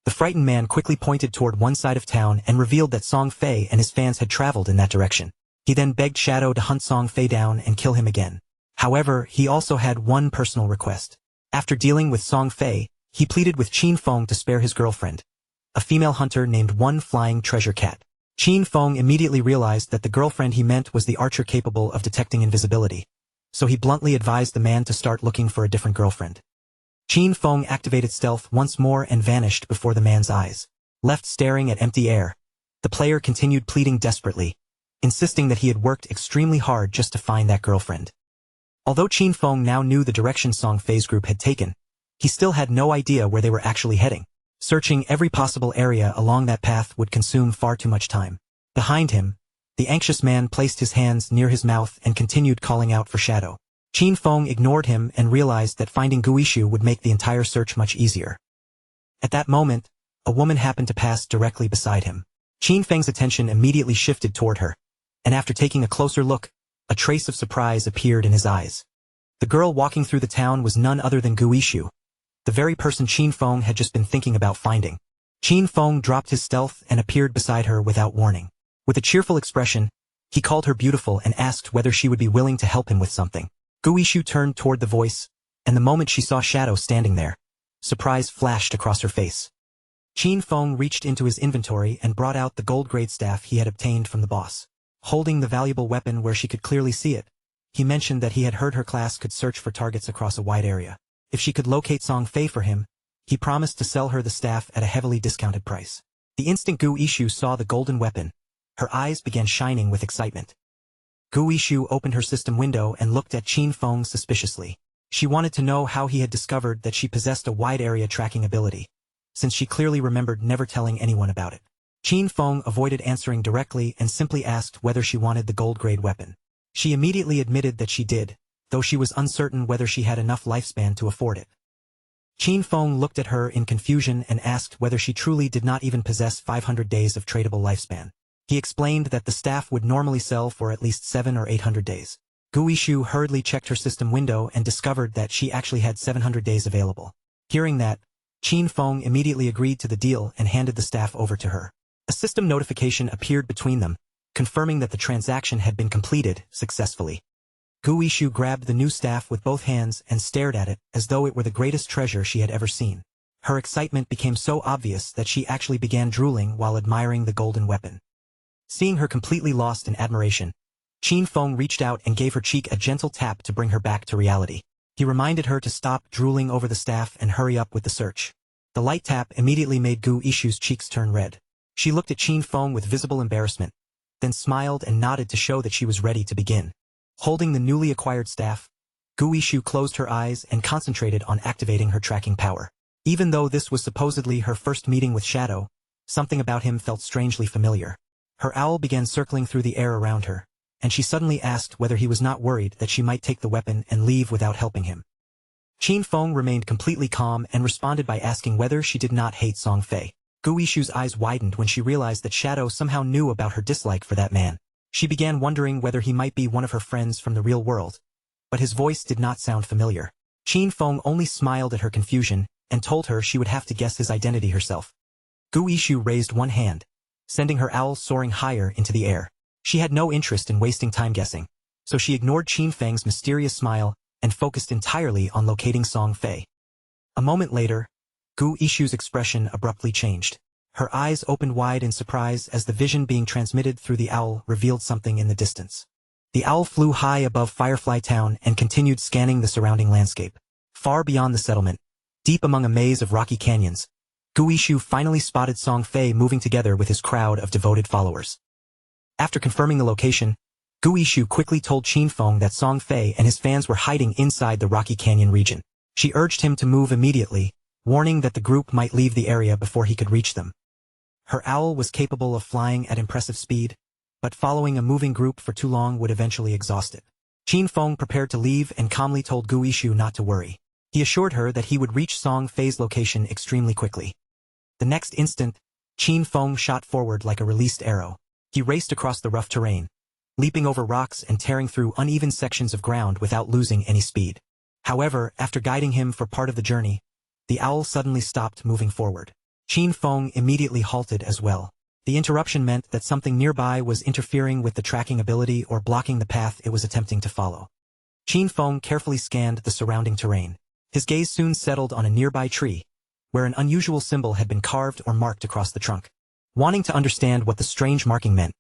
The frightened man quickly pointed toward one side of town and revealed that Song Fei and his fans had traveled in that direction. He then begged Shadow to hunt Song Fei down and kill him again. However, he also had one personal request. After dealing with Song Fei, he pleaded with Qin Feng to spare his girlfriend, a female hunter named One Flying Treasure Cat. Qin Feng immediately realized that the girlfriend he meant was the archer capable of detecting invisibility, so he bluntly advised the man to start looking for a different girlfriend. Qin Feng activated stealth once more and vanished before the man's eyes. Left staring at empty air, the player continued pleading desperately, insisting that he had worked extremely hard just to find that girlfriend. Although Qin Feng now knew the direction Song Fei's group had taken, he still had no idea where they were actually heading. Searching every possible area along that path would consume far too much time. Behind him, the anxious man placed his hands near his mouth and continued calling out for Shadow. Qin Feng ignored him and realized that finding Guishu would make the entire search much easier. At that moment, a woman happened to pass directly beside him. Qin Feng's attention immediately shifted toward her, and after taking a closer look, a trace of surprise appeared in his eyes. The girl walking through the town was none other than Guishu, the very person Qin Feng had just been thinking about finding. Qin Feng dropped his stealth and appeared beside her without warning. With a cheerful expression, he called her beautiful and asked whether she would be willing to help him with something. Guishu turned toward the voice, and the moment she saw Shadow standing there, surprise flashed across her face. Qin Feng reached into his inventory and brought out the gold-grade staff he had obtained from the boss. Holding the valuable weapon where she could clearly see it, he mentioned that he had heard her class could search for targets across a wide area. If she could locate Song Fei for him, he promised to sell her the staff at a heavily discounted price. The instant Guishu saw the golden weapon, her eyes began shining with excitement. Gu Yishu opened her system window and looked at Qin Feng suspiciously. She wanted to know how he had discovered that she possessed a wide-area tracking ability, since she clearly remembered never telling anyone about it. Qin Feng avoided answering directly and simply asked whether she wanted the gold-grade weapon. She immediately admitted that she did, though she was uncertain whether she had enough lifespan to afford it. Qin Feng looked at her in confusion and asked whether she truly did not even possess 500 days of tradable lifespan. He explained that the staff would normally sell for at least 700 or 800 days. Gu Yishu hurriedly checked her system window and discovered that she actually had 700 days available. Hearing that, Qin Feng immediately agreed to the deal and handed the staff over to her. A system notification appeared between them, confirming that the transaction had been completed successfully. Gu Yishu grabbed the new staff with both hands and stared at it as though it were the greatest treasure she had ever seen. Her excitement became so obvious that she actually began drooling while admiring the golden weapon. Seeing her completely lost in admiration, Qin Feng reached out and gave her cheek a gentle tap to bring her back to reality. He reminded her to stop drooling over the staff and hurry up with the search. The light tap immediately made Gu Yishu's cheeks turn red. She looked at Qin Feng with visible embarrassment, then smiled and nodded to show that she was ready to begin. Holding the newly acquired staff, Gu Yishu closed her eyes and concentrated on activating her tracking power. Even though this was supposedly her first meeting with Shadow, something about him felt strangely familiar. Her owl began circling through the air around her, and she suddenly asked whether he was not worried that she might take the weapon and leave without helping him. Qin Feng remained completely calm and responded by asking whether she did not hate Song Fei. Gu Yishu's eyes widened when she realized that Shadow somehow knew about her dislike for that man. She began wondering whether he might be one of her friends from the real world, but his voice did not sound familiar. Qin Feng only smiled at her confusion and told her she would have to guess his identity herself. Gu Yishu raised one hand, sending her owl soaring higher into the air. She had no interest in wasting time guessing, so she ignored Qin Feng's mysterious smile and focused entirely on locating Song Fei. A moment later, Gu Yishu's expression abruptly changed. Her eyes opened wide in surprise as the vision being transmitted through the owl revealed something in the distance. The owl flew high above Firefly Town and continued scanning the surrounding landscape. Far beyond the settlement, deep among a maze of rocky canyons, Gu Yishu finally spotted Song Fei moving together with his crowd of devoted followers. After confirming the location, Gu Yishu quickly told Qin Feng that Song Fei and his fans were hiding inside the Rocky Canyon region. She urged him to move immediately, warning that the group might leave the area before he could reach them. Her owl was capable of flying at impressive speed, but following a moving group for too long would eventually exhaust it. Qin Feng prepared to leave and calmly told Gu Yishu not to worry. He assured her that he would reach Song Fei's location extremely quickly. The next instant, Qin Feng shot forward like a released arrow. He raced across the rough terrain, leaping over rocks and tearing through uneven sections of ground without losing any speed. However, after guiding him for part of the journey, the owl suddenly stopped moving forward. Qin Feng immediately halted as well. The interruption meant that something nearby was interfering with the tracking ability or blocking the path it was attempting to follow. Qin Feng carefully scanned the surrounding terrain. His gaze soon settled on a nearby tree, where an unusual symbol had been carved or marked across the trunk. Wanting to understand what the strange marking meant,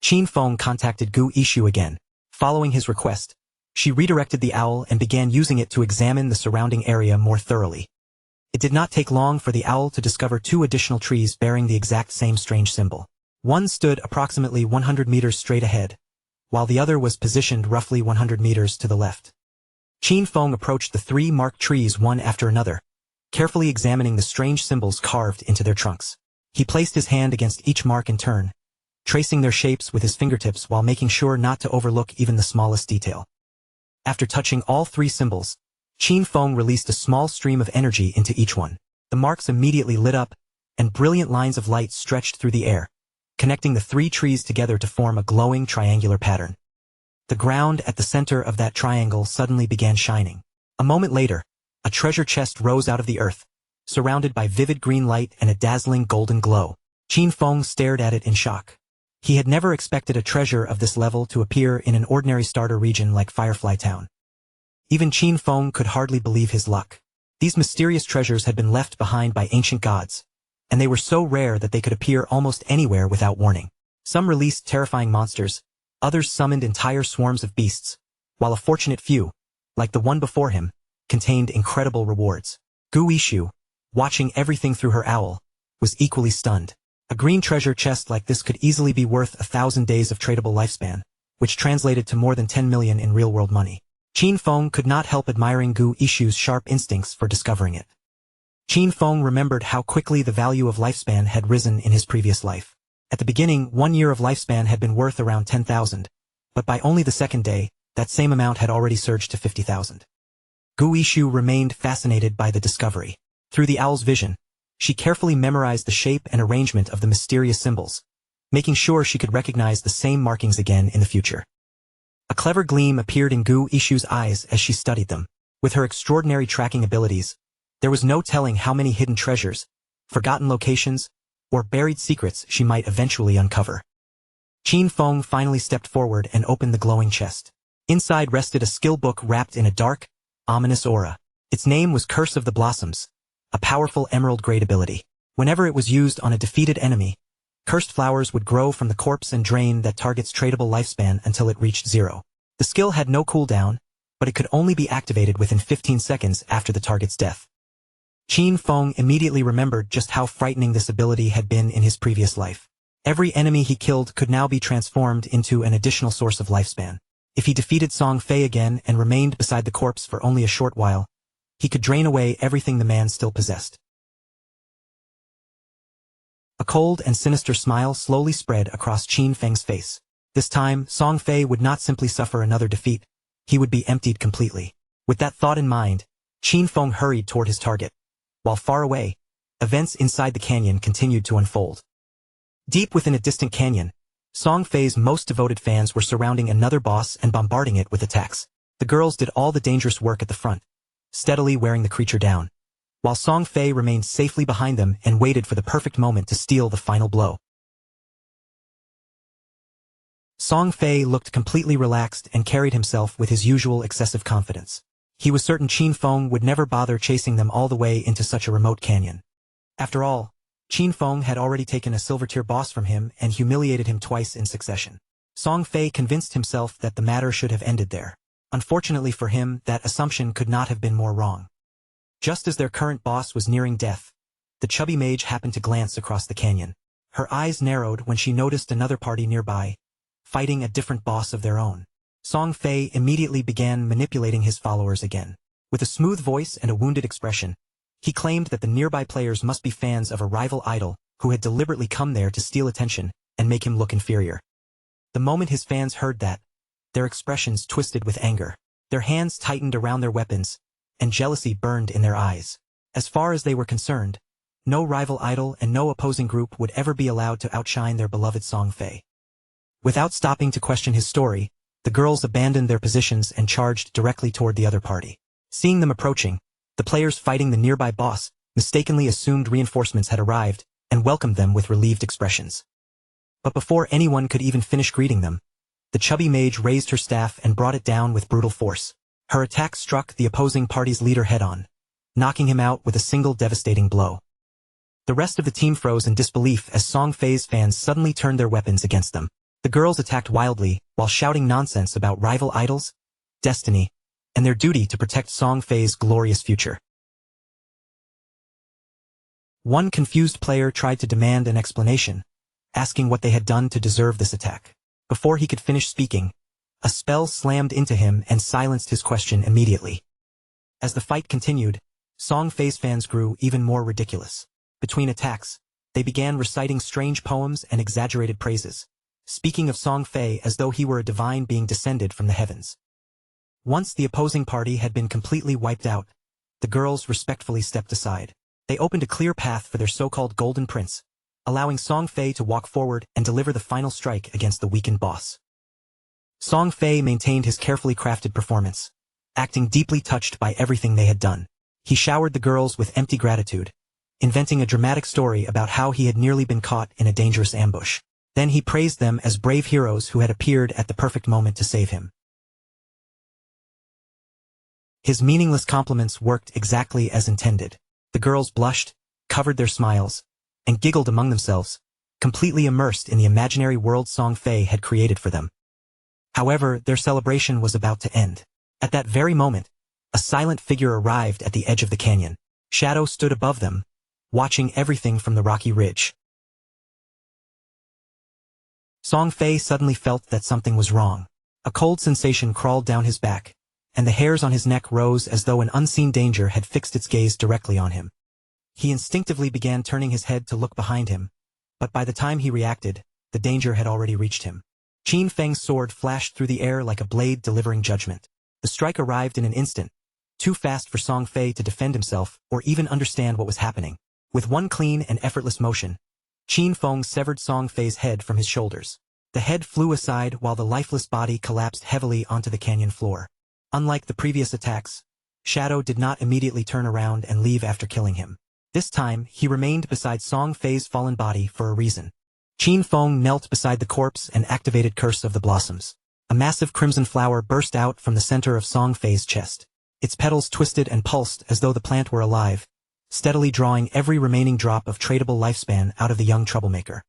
Qin Feng contacted Gu Yishu again. Following his request, she redirected the owl and began using it to examine the surrounding area more thoroughly. It did not take long for the owl to discover two additional trees bearing the exact same strange symbol. One stood approximately 100 meters straight ahead, while the other was positioned roughly 100 meters to the left. Qin Feng approached the three marked trees one after another, carefully examining the strange symbols carved into their trunks. He placed his hand against each mark in turn, tracing their shapes with his fingertips while making sure not to overlook even the smallest detail. After touching all three symbols, Qin Feng released a small stream of energy into each one. The marks immediately lit up, and brilliant lines of light stretched through the air, connecting the three trees together to form a glowing triangular pattern. The ground at the center of that triangle suddenly began shining. A moment later, a treasure chest rose out of the earth, surrounded by vivid green light and a dazzling golden glow. Qin Feng stared at it in shock. He had never expected a treasure of this level to appear in an ordinary starter region like Firefly Town. Even Qin Feng could hardly believe his luck. These mysterious treasures had been left behind by ancient gods, and they were so rare that they could appear almost anywhere without warning. Some released terrifying monsters, others summoned entire swarms of beasts, while a fortunate few, like the one before him, contained incredible rewards. Gu Yishu, watching everything through her owl, was equally stunned. A green treasure chest like this could easily be worth 1,000 days of tradable lifespan, which translated to more than 10 million in real-world money. Qin Feng could not help admiring Gu Ishu's sharp instincts for discovering it. Qin Feng remembered how quickly the value of lifespan had risen in his previous life. At the beginning, 1 year of lifespan had been worth around 10,000, but by only the second day, that same amount had already surged to 50,000. Gu Ishu remained fascinated by the discovery. Through the owl's vision, she carefully memorized the shape and arrangement of the mysterious symbols, making sure she could recognize the same markings again in the future. A clever gleam appeared in Gu Ishu's eyes as she studied them. With her extraordinary tracking abilities, there was no telling how many hidden treasures, forgotten locations, or buried secrets she might eventually uncover. Qin Feng finally stepped forward and opened the glowing chest. Inside rested a skill book wrapped in a dark, ominous aura. Its name was Curse of the Blossoms, a powerful emerald-grade ability. Whenever it was used on a defeated enemy, cursed flowers would grow from the corpse and drain that target's tradable lifespan until it reached 0. The skill had no cooldown, but it could only be activated within 15 seconds after the target's death. Qin Feng immediately remembered just how frightening this ability had been in his previous life. Every enemy he killed could now be transformed into an additional source of lifespan. If he defeated Song Fei again and remained beside the corpse for only a short while, he could drain away everything the man still possessed. A cold and sinister smile slowly spread across Qin Feng's face. This time, Song Fei would not simply suffer another defeat, he would be emptied completely. With that thought in mind, Qin Feng hurried toward his target. While far away, events inside the canyon continued to unfold. Deep within a distant canyon, Song Fei's most devoted fans were surrounding another boss and bombarding it with attacks. The girls did all the dangerous work at the front, steadily wearing the creature down, while Song Fei remained safely behind them and waited for the perfect moment to steal the final blow. Song Fei looked completely relaxed and carried himself with his usual excessive confidence. He was certain Qin Feng would never bother chasing them all the way into such a remote canyon. After all, Qin Feng had already taken a silver-tier boss from him and humiliated him twice in succession. Song Fei convinced himself that the matter should have ended there. Unfortunately for him, that assumption could not have been more wrong. Just as their current boss was nearing death, the chubby mage happened to glance across the canyon. Her eyes narrowed when she noticed another party nearby, fighting a different boss of their own. Song Fei immediately began manipulating his followers again. With a smooth voice and a wounded expression, he claimed that the nearby players must be fans of a rival idol who had deliberately come there to steal attention and make him look inferior. The moment his fans heard that, their expressions twisted with anger. Their hands tightened around their weapons, and jealousy burned in their eyes. As far as they were concerned, no rival idol and no opposing group would ever be allowed to outshine their beloved Song Fei. Without stopping to question his story, the girls abandoned their positions and charged directly toward the other party. Seeing them approaching, the players fighting the nearby boss mistakenly assumed reinforcements had arrived and welcomed them with relieved expressions. But before anyone could even finish greeting them, the chubby mage raised her staff and brought it down with brutal force. Her attack struck the opposing party's leader head-on, knocking him out with a single devastating blow. The rest of the team froze in disbelief as Song Fei's fans suddenly turned their weapons against them. The girls attacked wildly, while shouting nonsense about rival idols, destiny, and their duty to protect Song Fei's glorious future. One confused player tried to demand an explanation, asking what they had done to deserve this attack. Before he could finish speaking, a spell slammed into him and silenced his question immediately. As the fight continued, Song Fei's fans grew even more ridiculous. Between attacks, they began reciting strange poems and exaggerated praises, speaking of Song Fei as though he were a divine being descended from the heavens. Once the opposing party had been completely wiped out, the girls respectfully stepped aside. They opened a clear path for their so-called Golden Prince, allowing Song Fei to walk forward and deliver the final strike against the weakened boss. Song Fei maintained his carefully crafted performance, acting deeply touched by everything they had done. He showered the girls with empty gratitude, inventing a dramatic story about how he had nearly been caught in a dangerous ambush. Then he praised them as brave heroes who had appeared at the perfect moment to save him. His meaningless compliments worked exactly as intended. The girls blushed, covered their smiles, and giggled among themselves, completely immersed in the imaginary world Song Fei had created for them. However, their celebration was about to end. At that very moment, a silent figure arrived at the edge of the canyon. Shadow stood above them, watching everything from the rocky ridge. Song Fei suddenly felt that something was wrong. A cold sensation crawled down his back, and the hairs on his neck rose as though an unseen danger had fixed its gaze directly on him. He instinctively began turning his head to look behind him, but by the time he reacted, the danger had already reached him. Qin Feng's sword flashed through the air like a blade delivering judgment. The strike arrived in an instant, too fast for Song Fei to defend himself or even understand what was happening. With one clean and effortless motion, Qin Feng severed Song Fei's head from his shoulders. The head flew aside while the lifeless body collapsed heavily onto the canyon floor. Unlike the previous attacks, Shadow did not immediately turn around and leave after killing him. This time, he remained beside Song Fei's fallen body for a reason. Qin Feng knelt beside the corpse and activated Curse of the Blossoms. A massive crimson flower burst out from the center of Song Fei's chest. Its petals twisted and pulsed as though the plant were alive, steadily drawing every remaining drop of tradable lifespan out of the young troublemaker.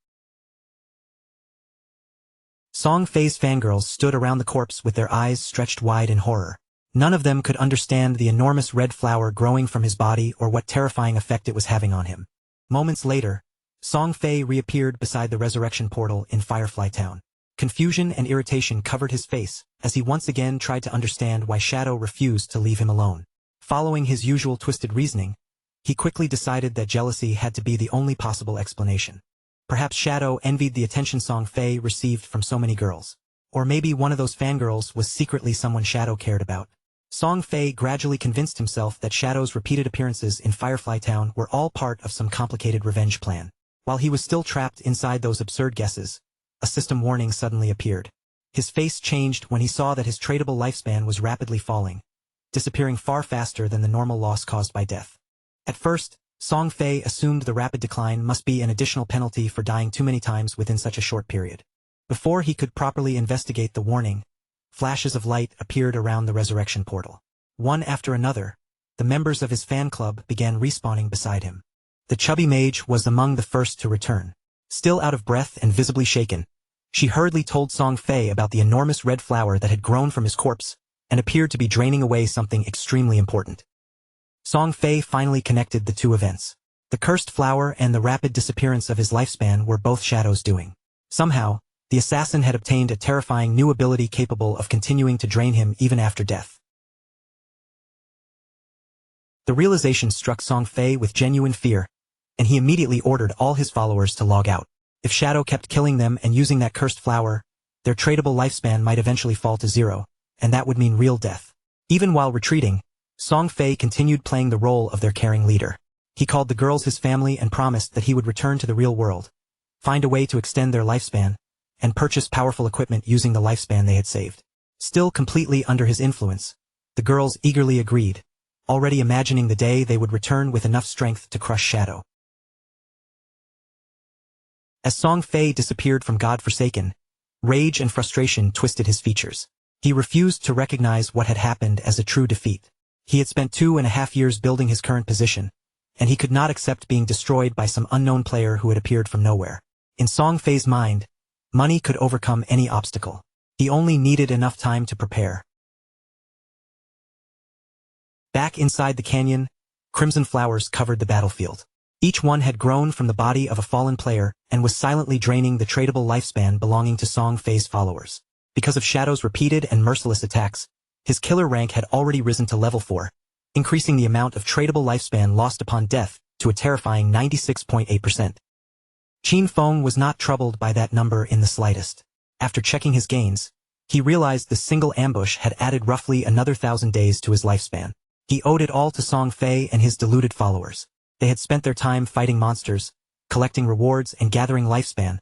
Song Fei's fangirls stood around the corpse with their eyes stretched wide in horror. None of them could understand the enormous red flower growing from his body or what terrifying effect it was having on him. Moments later, Song Fei reappeared beside the resurrection portal in Firefly Town. Confusion and irritation covered his face as he once again tried to understand why Shadow refused to leave him alone. Following his usual twisted reasoning, he quickly decided that jealousy had to be the only possible explanation. Perhaps Shadow envied the attention Song Fei received from so many girls. Or maybe one of those fangirls was secretly someone Shadow cared about. Song Fei gradually convinced himself that Shadow's repeated appearances in Firefly Town were all part of some complicated revenge plan. While he was still trapped inside those absurd guesses, a system warning suddenly appeared. His face changed when he saw that his tradable lifespan was rapidly falling, disappearing far faster than the normal loss caused by death. At first, Song Fei assumed the rapid decline must be an additional penalty for dying too many times within such a short period. Before he could properly investigate the warning, flashes of light appeared around the resurrection portal. One after another, the members of his fan club began respawning beside him. The chubby mage was among the first to return. Still out of breath and visibly shaken, she hurriedly told Song Fei about the enormous red flower that had grown from his corpse and appeared to be draining away something extremely important. Song Fei finally connected the two events. The cursed flower and the rapid disappearance of his lifespan were both Shadow's doing. Somehow, the assassin had obtained a terrifying new ability capable of continuing to drain him even after death. The realization struck Song Fei with genuine fear, and he immediately ordered all his followers to log out. If Shadow kept killing them and using that cursed flower, their tradable lifespan might eventually fall to 0, and that would mean real death. Even while retreating, Song Fei continued playing the role of their caring leader. He called the girls his family and promised that he would return to the real world, find a way to extend their lifespan, and purchase powerful equipment using the lifespan they had saved. Still completely under his influence, the girls eagerly agreed, already imagining the day they would return with enough strength to crush Shadow. As Song Fei disappeared from God-Forsaken, rage and frustration twisted his features. He refused to recognize what had happened as a true defeat. He had spent 2.5 years building his current position, and he could not accept being destroyed by some unknown player who had appeared from nowhere. In Song Fei's mind, money could overcome any obstacle. He only needed enough time to prepare. Back inside the canyon, crimson flowers covered the battlefield. Each one had grown from the body of a fallen player and was silently draining the tradable lifespan belonging to Song Fei's followers. Because of Shadow's repeated and merciless attacks, his killer rank had already risen to level 4, increasing the amount of tradable lifespan lost upon death to a terrifying 96.8%. Qin Feng was not troubled by that number in the slightest. After checking his gains, he realized the single ambush had added roughly another 1,000 days to his lifespan. He owed it all to Song Fei and his deluded followers. They had spent their time fighting monsters, collecting rewards and gathering lifespan,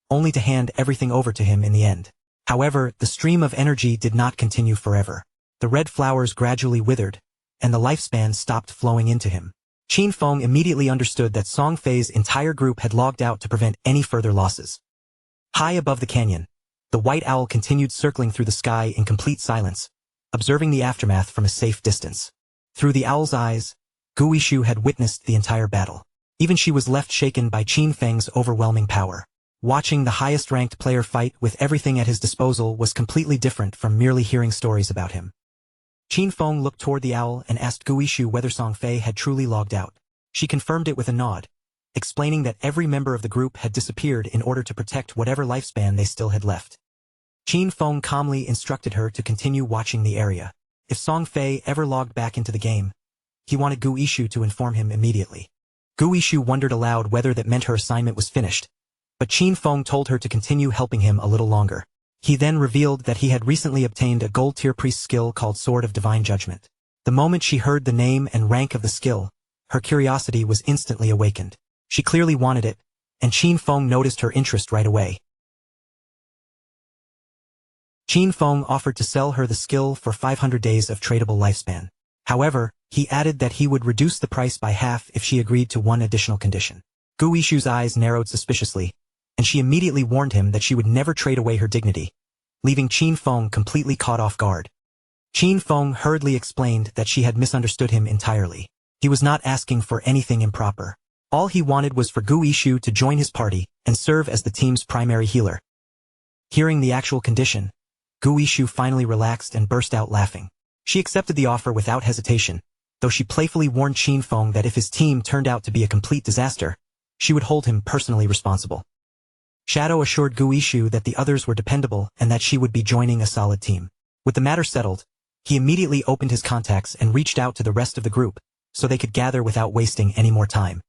only to hand everything over to him in the end. However, the stream of energy did not continue forever. The red flowers gradually withered, and the lifespan stopped flowing into him. Qin Feng immediately understood that Song Fei's entire group had logged out to prevent any further losses. High above the canyon, the white owl continued circling through the sky in complete silence, observing the aftermath from a safe distance. Through the owl's eyes, Guishu had witnessed the entire battle. Even she was left shaken by Qin Feng's overwhelming power. Watching the highest-ranked player fight with everything at his disposal was completely different from merely hearing stories about him. Qin Feng looked toward the owl and asked Guishu whether Song Fei had truly logged out. She confirmed it with a nod, explaining that every member of the group had disappeared in order to protect whatever lifespan they still had left. Qin Feng calmly instructed her to continue watching the area. If Song Fei ever logged back into the game, he wanted Gu Yishu to inform him immediately. Gu Yishu wondered aloud whether that meant her assignment was finished, but Qin Feng told her to continue helping him a little longer. He then revealed that he had recently obtained a gold-tier priest skill called Sword of Divine Judgment. The moment she heard the name and rank of the skill, her curiosity was instantly awakened. She clearly wanted it, and Qin Feng noticed her interest right away. Qin Feng offered to sell her the skill for 500 days of tradable lifespan. However, he added that he would reduce the price by half if she agreed to one additional condition. Gu Yishu's eyes narrowed suspiciously, and she immediately warned him that she would never trade away her dignity, leaving Qin Feng completely caught off guard. Qin Feng hurriedly explained that she had misunderstood him entirely. He was not asking for anything improper. All he wanted was for Gu Yishu to join his party and serve as the team's primary healer. Hearing the actual condition, Gu Yishu finally relaxed and burst out laughing. She accepted the offer without hesitation, though she playfully warned Qin Feng that if his team turned out to be a complete disaster, she would hold him personally responsible. Shadow assured Gu Yishu that the others were dependable and that she would be joining a solid team. With the matter settled, he immediately opened his contacts and reached out to the rest of the group, so they could gather without wasting any more time.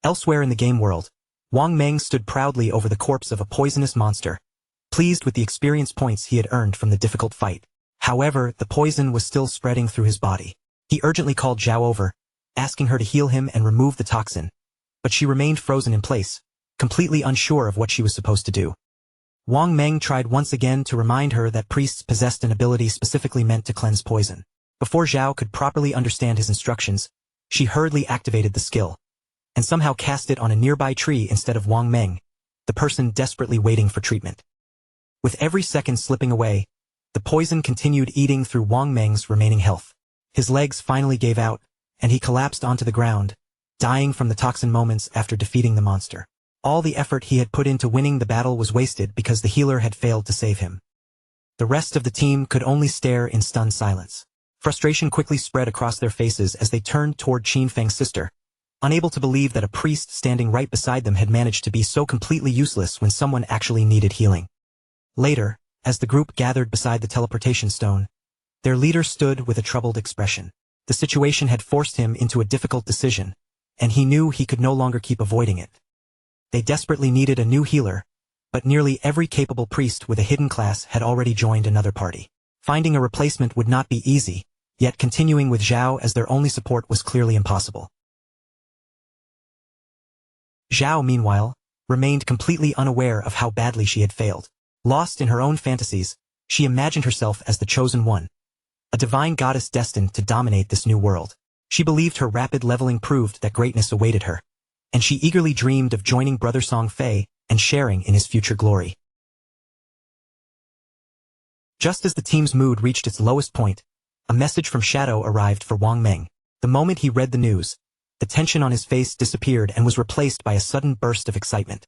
Elsewhere in the game world, Wang Meng stood proudly over the corpse of a poisonous monster, pleased with the experience points he had earned from the difficult fight. However, the poison was still spreading through his body. He urgently called Zhao over, asking her to heal him and remove the toxin, but she remained frozen in place, completely unsure of what she was supposed to do. Wang Meng tried once again to remind her that priests possessed an ability specifically meant to cleanse poison. Before Zhao could properly understand his instructions, she hurriedly activated the skill, and somehow cast it on a nearby tree instead of Wang Meng, the person desperately waiting for treatment. With every second slipping away, the poison continued eating through Wang Meng's remaining health. His legs finally gave out, and he collapsed onto the ground, dying from the toxin moments after defeating the monster. All the effort he had put into winning the battle was wasted because the healer had failed to save him. The rest of the team could only stare in stunned silence. Frustration quickly spread across their faces as they turned toward Qin Feng's sister, unable to believe that a priest standing right beside them had managed to be so completely useless when someone actually needed healing. Later, as the group gathered beside the teleportation stone, their leader stood with a troubled expression. The situation had forced him into a difficult decision, and he knew he could no longer keep avoiding it. They desperately needed a new healer, but nearly every capable priest with a hidden class had already joined another party. Finding a replacement would not be easy, yet continuing with Zhao as their only support was clearly impossible. Zhao, meanwhile, remained completely unaware of how badly she had failed. Lost in her own fantasies, she imagined herself as the chosen one, a divine goddess destined to dominate this new world. She believed her rapid leveling proved that greatness awaited her, and she eagerly dreamed of joining Brother Song Fei and sharing in his future glory. Just as the team's mood reached its lowest point, a message from Shadow arrived for Wang Meng. The moment he read the news, the tension on his face disappeared and was replaced by a sudden burst of excitement.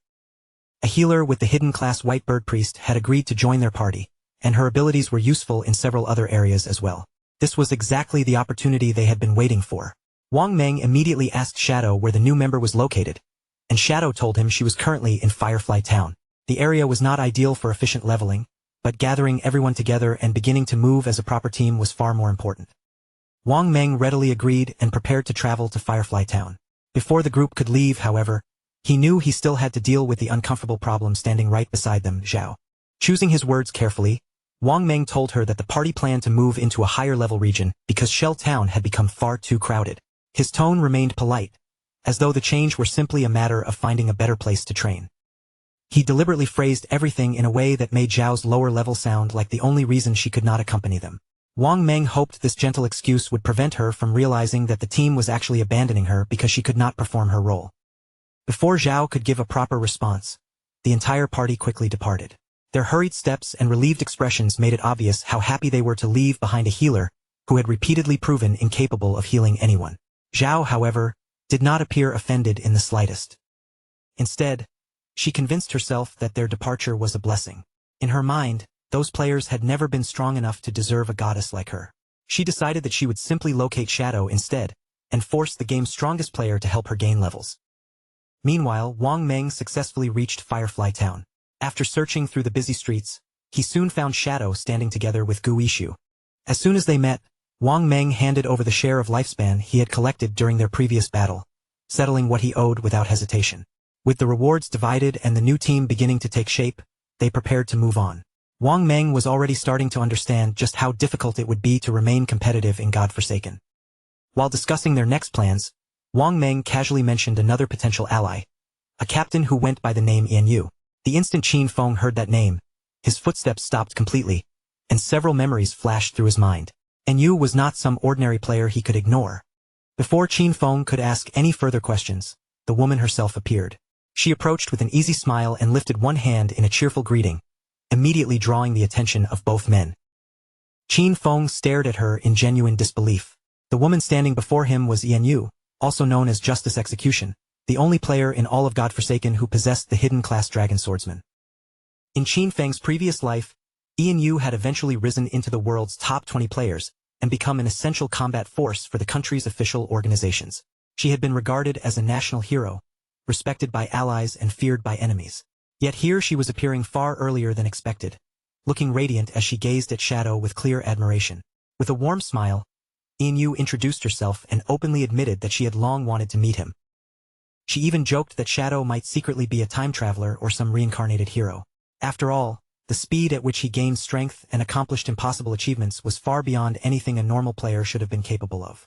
A healer with the hidden class White Bird Priest had agreed to join their party, and her abilities were useful in several other areas as well. This was exactly the opportunity they had been waiting for. Wang Meng immediately asked Shadow where the new member was located, and Shadow told him she was currently in Firefly Town. The area was not ideal for efficient leveling, but gathering everyone together and beginning to move as a proper team was far more important. Wang Meng readily agreed and prepared to travel to Firefly Town. Before the group could leave, however, he knew he still had to deal with the uncomfortable problem standing right beside them, Zhao. Choosing his words carefully, Wang Meng told her that the party planned to move into a higher-level region because Shell Town had become far too crowded. His tone remained polite, as though the change were simply a matter of finding a better place to train. He deliberately phrased everything in a way that made Zhao's lower level sound like the only reason she could not accompany them. Wang Meng hoped this gentle excuse would prevent her from realizing that the team was actually abandoning her because she could not perform her role. Before Zhao could give a proper response, the entire party quickly departed. Their hurried steps and relieved expressions made it obvious how happy they were to leave behind a healer who had repeatedly proven incapable of healing anyone. Zhao, however, did not appear offended in the slightest. Instead, she convinced herself that their departure was a blessing. In her mind, those players had never been strong enough to deserve a goddess like her. She decided that she would simply locate Shadow instead, and force the game's strongest player to help her gain levels. Meanwhile, Wang Meng successfully reached Firefly Town. After searching through the busy streets, he soon found Shadow standing together with Gu Yishu. As soon as they met, Wang Meng handed over the share of lifespan he had collected during their previous battle, settling what he owed without hesitation. With the rewards divided and the new team beginning to take shape, they prepared to move on. Wang Meng was already starting to understand just how difficult it would be to remain competitive in Godforsaken. While discussing their next plans, Wang Meng casually mentioned another potential ally, a captain who went by the name Yan Yu. The instant Qin Feng heard that name, his footsteps stopped completely, and several memories flashed through his mind. Yan Yu was not some ordinary player he could ignore. Before Qin Feng could ask any further questions, the woman herself appeared. She approached with an easy smile and lifted one hand in a cheerful greeting, immediately drawing the attention of both men. Qin Feng stared at her in genuine disbelief. The woman standing before him was Yan Yu, also known as Justice Execution, the only player in all of Godforsaken who possessed the hidden class Dragon Swordsman. In Qin Feng's previous life, Yan Yu had eventually risen into the world's top 20 players and become an essential combat force for the country's official organizations. She had been regarded as a national hero, respected by allies and feared by enemies. Yet here she was appearing far earlier than expected, looking radiant as she gazed at Shadow with clear admiration. With a warm smile, Yan Yu introduced herself and openly admitted that she had long wanted to meet him. She even joked that Shadow might secretly be a time traveler or some reincarnated hero. After all, the speed at which he gained strength and accomplished impossible achievements was far beyond anything a normal player should have been capable of.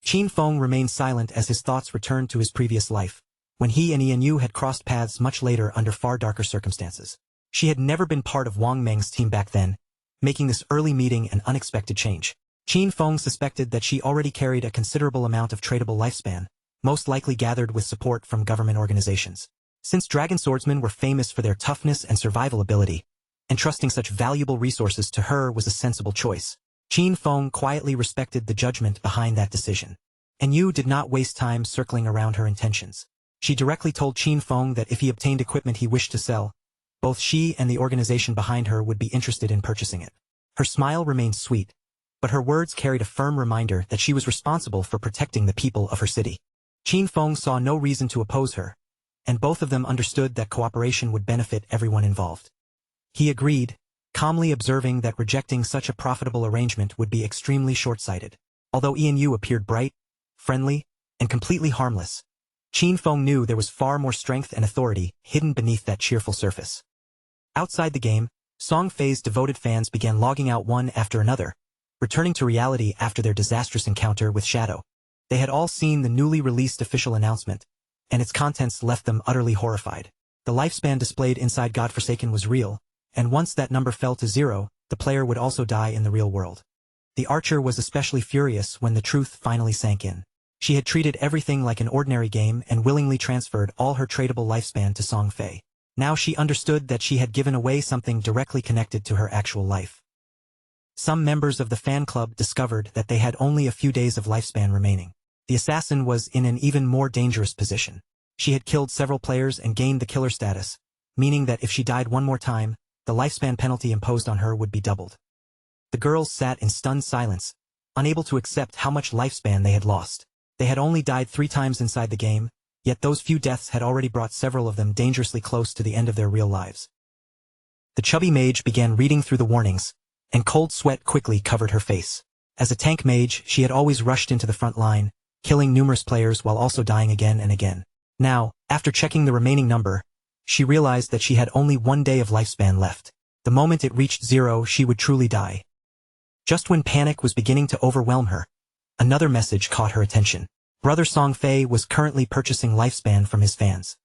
Qin Feng remained silent as his thoughts returned to his previous life, when he and Yan Yu had crossed paths much later under far darker circumstances. She had never been part of Wang Meng's team back then, making this early meeting an unexpected change. Qin Feng suspected that she already carried a considerable amount of tradable lifespan, most likely gathered with support from government organizations. Since Dragon Swordsmen were famous for their toughness and survival ability, entrusting such valuable resources to her was a sensible choice. Qin Feng quietly respected the judgment behind that decision. And Yu did not waste time circling around her intentions. She directly told Qin Feng that if he obtained equipment he wished to sell, both she and the organization behind her would be interested in purchasing it. Her smile remained sweet, but her words carried a firm reminder that she was responsible for protecting the people of her city. Qin Feng saw no reason to oppose her, and both of them understood that cooperation would benefit everyone involved. He agreed, calmly observing that rejecting such a profitable arrangement would be extremely short-sighted. Although Yan Yu appeared bright, friendly, and completely harmless, Qin Feng knew there was far more strength and authority hidden beneath that cheerful surface. Outside the game, Song Fei's devoted fans began logging out one after another, returning to reality after their disastrous encounter with Shadow. They had all seen the newly released official announcement, and its contents left them utterly horrified. The lifespan displayed inside Godforsaken was real, and once that number fell to 0, the player would also die in the real world. The archer was especially furious when the truth finally sank in. She had treated everything like an ordinary game and willingly transferred all her tradable lifespan to Song Fei. Now she understood that she had given away something directly connected to her actual life. Some members of the fan club discovered that they had only a few days of lifespan remaining. The assassin was in an even more dangerous position. She had killed several players and gained the killer status, meaning that if she died one more time, the lifespan penalty imposed on her would be doubled. The girls sat in stunned silence, unable to accept how much lifespan they had lost. They had only died 3 times inside the game, yet those few deaths had already brought several of them dangerously close to the end of their real lives. The chubby mage began reading through the warnings, and cold sweat quickly covered her face. As a tank mage, she had always rushed into the front line, killing numerous players while also dying again and again. Now, after checking the remaining number, she realized that she had only 1 day of lifespan left. The moment it reached 0, she would truly die. Just when panic was beginning to overwhelm her, another message caught her attention. Brother Song Fei was currently purchasing lifespan from his fans.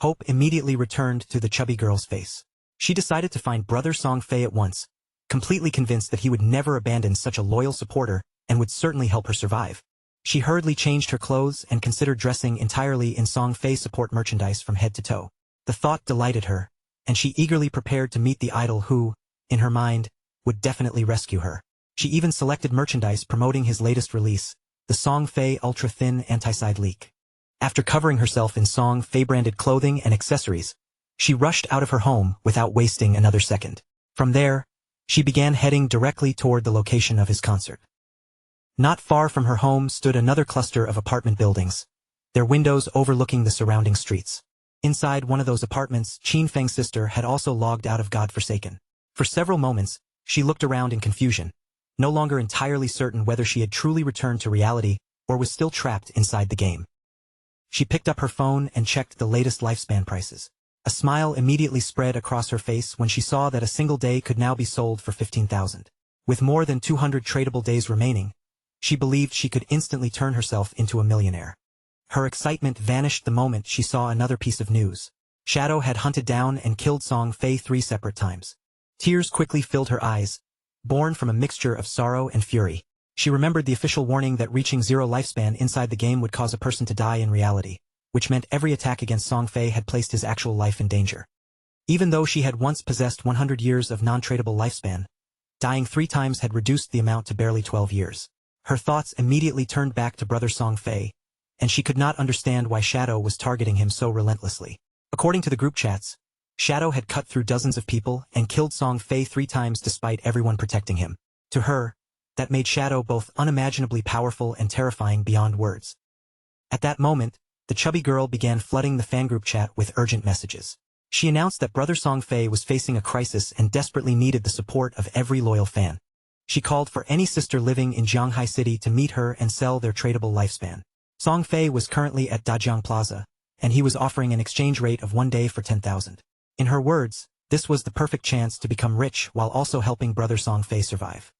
Hope immediately returned to the chubby girl's face. She decided to find Brother Song Fei at once, completely convinced that he would never abandon such a loyal supporter and would certainly help her survive. She hurriedly changed her clothes and considered dressing entirely in Song Fei support merchandise from head to toe. The thought delighted her, and she eagerly prepared to meet the idol who, in her mind, would definitely rescue her. She even selected merchandise promoting his latest release, the Song Fei Ultra Thin Anti-Side Leak. After covering herself in Song Fei branded clothing and accessories, she rushed out of her home without wasting another second. From there, she began heading directly toward the location of his concert. Not far from her home stood another cluster of apartment buildings, their windows overlooking the surrounding streets. Inside one of those apartments, Qin Feng's sister had also logged out of God-Forsaken. For several moments, she looked around in confusion, no longer entirely certain whether she had truly returned to reality or was still trapped inside the game. She picked up her phone and checked the latest lifespan prices. A smile immediately spread across her face when she saw that a single day could now be sold for 15,000. With more than 200 tradable days remaining, she believed she could instantly turn herself into a millionaire. Her excitement vanished the moment she saw another piece of news. Shadow had hunted down and killed Song Fei 3 separate times. Tears quickly filled her eyes, born from a mixture of sorrow and fury. She remembered the official warning that reaching 0 lifespan inside the game would cause a person to die in reality, which meant every attack against Song Fei had placed his actual life in danger. Even though she had once possessed 100 years of non-tradable lifespan, dying 3 times had reduced the amount to barely 12 years. Her thoughts immediately turned back to brother Song Fei, and she could not understand why Shadow was targeting him so relentlessly. According to the group chats, Shadow had cut through dozens of people and killed Song Fei 3 times despite everyone protecting him. To her, that made Shadow both unimaginably powerful and terrifying beyond words. At that moment, the chubby girl began flooding the fan group chat with urgent messages. She announced that brother Song Fei was facing a crisis and desperately needed the support of every loyal fan. She called for any sister living in Jianghai City to meet her and sell their tradable lifespan. Song Fei was currently at Dajiang Plaza, and he was offering an exchange rate of 1 day for 10,000. In her words, this was the perfect chance to become rich while also helping brother Song Fei survive.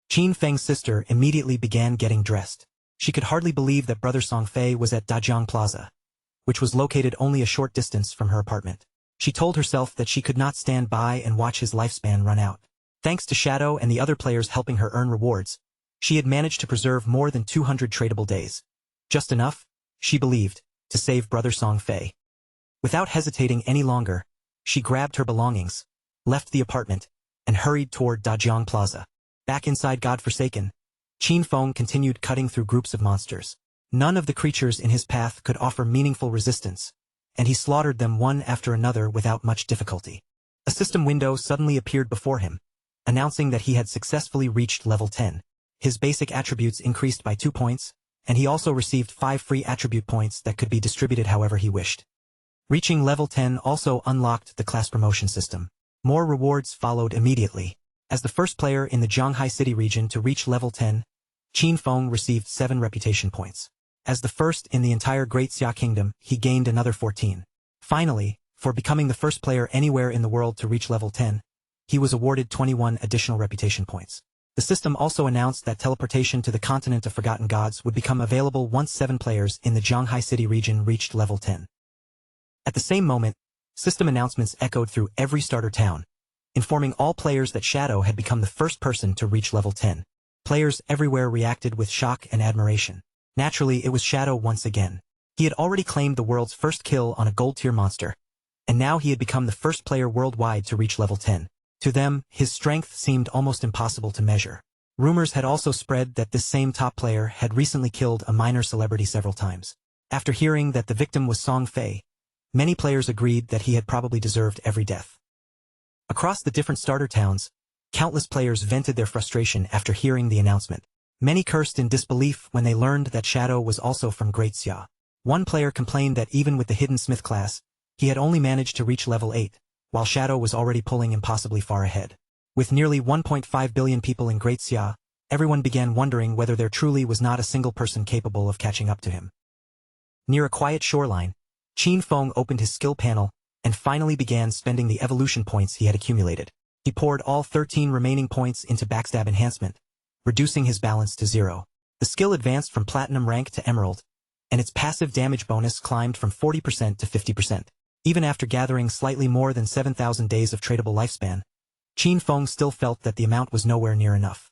Qin Feng's sister immediately began getting dressed. She could hardly believe that brother Song Fei was at Dajiang Plaza, which was located only a short distance from her apartment. She told herself that she could not stand by and watch his lifespan run out. Thanks to Shadow and the other players helping her earn rewards, she had managed to preserve more than 200 tradable days. Just enough, she believed, to save brother Song Fei. Without hesitating any longer, she grabbed her belongings, left the apartment, and hurried toward Dajiang Plaza. Back inside God-Forsaken, Qin Feng continued cutting through groups of monsters. None of the creatures in his path could offer meaningful resistance, and he slaughtered them one after another without much difficulty. A system window suddenly appeared before him, announcing that he had successfully reached level 10. His basic attributes increased by 2 points, and he also received 5 free attribute points that could be distributed however he wished. Reaching level 10 also unlocked the class promotion system. More rewards followed immediately. As the first player in the Jianghai City region to reach level 10, Qin Feng received 7 reputation points. As the first in the entire Great Xia Kingdom, he gained another 14. Finally, for becoming the first player anywhere in the world to reach level 10, he was awarded 21 additional reputation points. The system also announced that teleportation to the continent of Forgotten Gods would become available once 7 players in the Jianghai City region reached level 10. At the same moment, system announcements echoed through every starter town, informing all players that Shadow had become the first person to reach level 10. Players everywhere reacted with shock and admiration. Naturally, it was Shadow once again. He had already claimed the world's first kill on a gold-tier monster, and now he had become the first player worldwide to reach level 10. To them, his strength seemed almost impossible to measure. Rumors had also spread that this same top player had recently killed a minor celebrity several times. After hearing that the victim was Song Fei, many players agreed that he had probably deserved every death. Across the different starter towns, countless players vented their frustration after hearing the announcement. Many cursed in disbelief when they learned that Shadow was also from Great Xia. One player complained that even with the Hidden Smith class, he had only managed to reach level 8, while Shadow was already pulling impossibly far ahead. With nearly 1.5 billion people in Great Xia, everyone began wondering whether there truly was not a single person capable of catching up to him. Near a quiet shoreline, Qin Feng opened his skill panel and finally began spending the evolution points he had accumulated. He poured all 13 remaining points into backstab enhancement, reducing his balance to 0. The skill advanced from platinum rank to emerald, and its passive damage bonus climbed from 40% to 50%. Even after gathering slightly more than 7,000 days of tradable lifespan, Qin Feng still felt that the amount was nowhere near enough.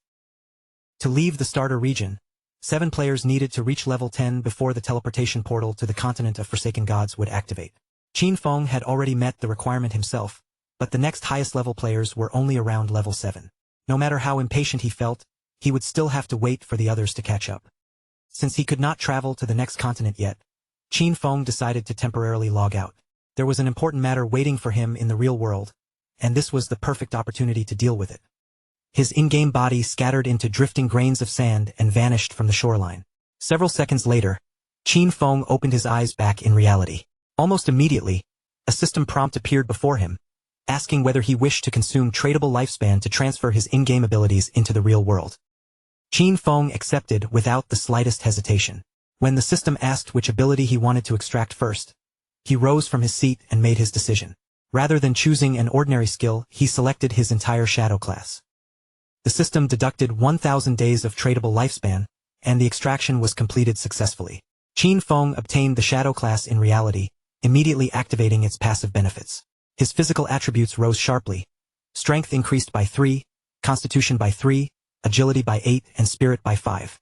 To leave the starter region, 7 players needed to reach level 10 before the teleportation portal to the continent of Forsaken Gods would activate. Qin Feng had already met the requirement himself, but the next highest level players were only around level 7. No matter how impatient he felt, he would still have to wait for the others to catch up. Since he could not travel to the next continent yet, Qin Feng decided to temporarily log out. There was an important matter waiting for him in the real world, and this was the perfect opportunity to deal with it. His in-game body scattered into drifting grains of sand and vanished from the shoreline. Several seconds later, Qin Feng opened his eyes back in reality. Almost immediately, a system prompt appeared before him, asking whether he wished to consume tradable lifespan to transfer his in-game abilities into the real world. Qin Feng accepted without the slightest hesitation. When the system asked which ability he wanted to extract first, he rose from his seat and made his decision. Rather than choosing an ordinary skill, he selected his entire shadow class. The system deducted 1,000 days of tradable lifespan, and the extraction was completed successfully. Qin Feng obtained the shadow class in reality, immediately activating its passive benefits. His physical attributes rose sharply. Strength increased by 3, constitution by 3, agility by 8, and spirit by 5.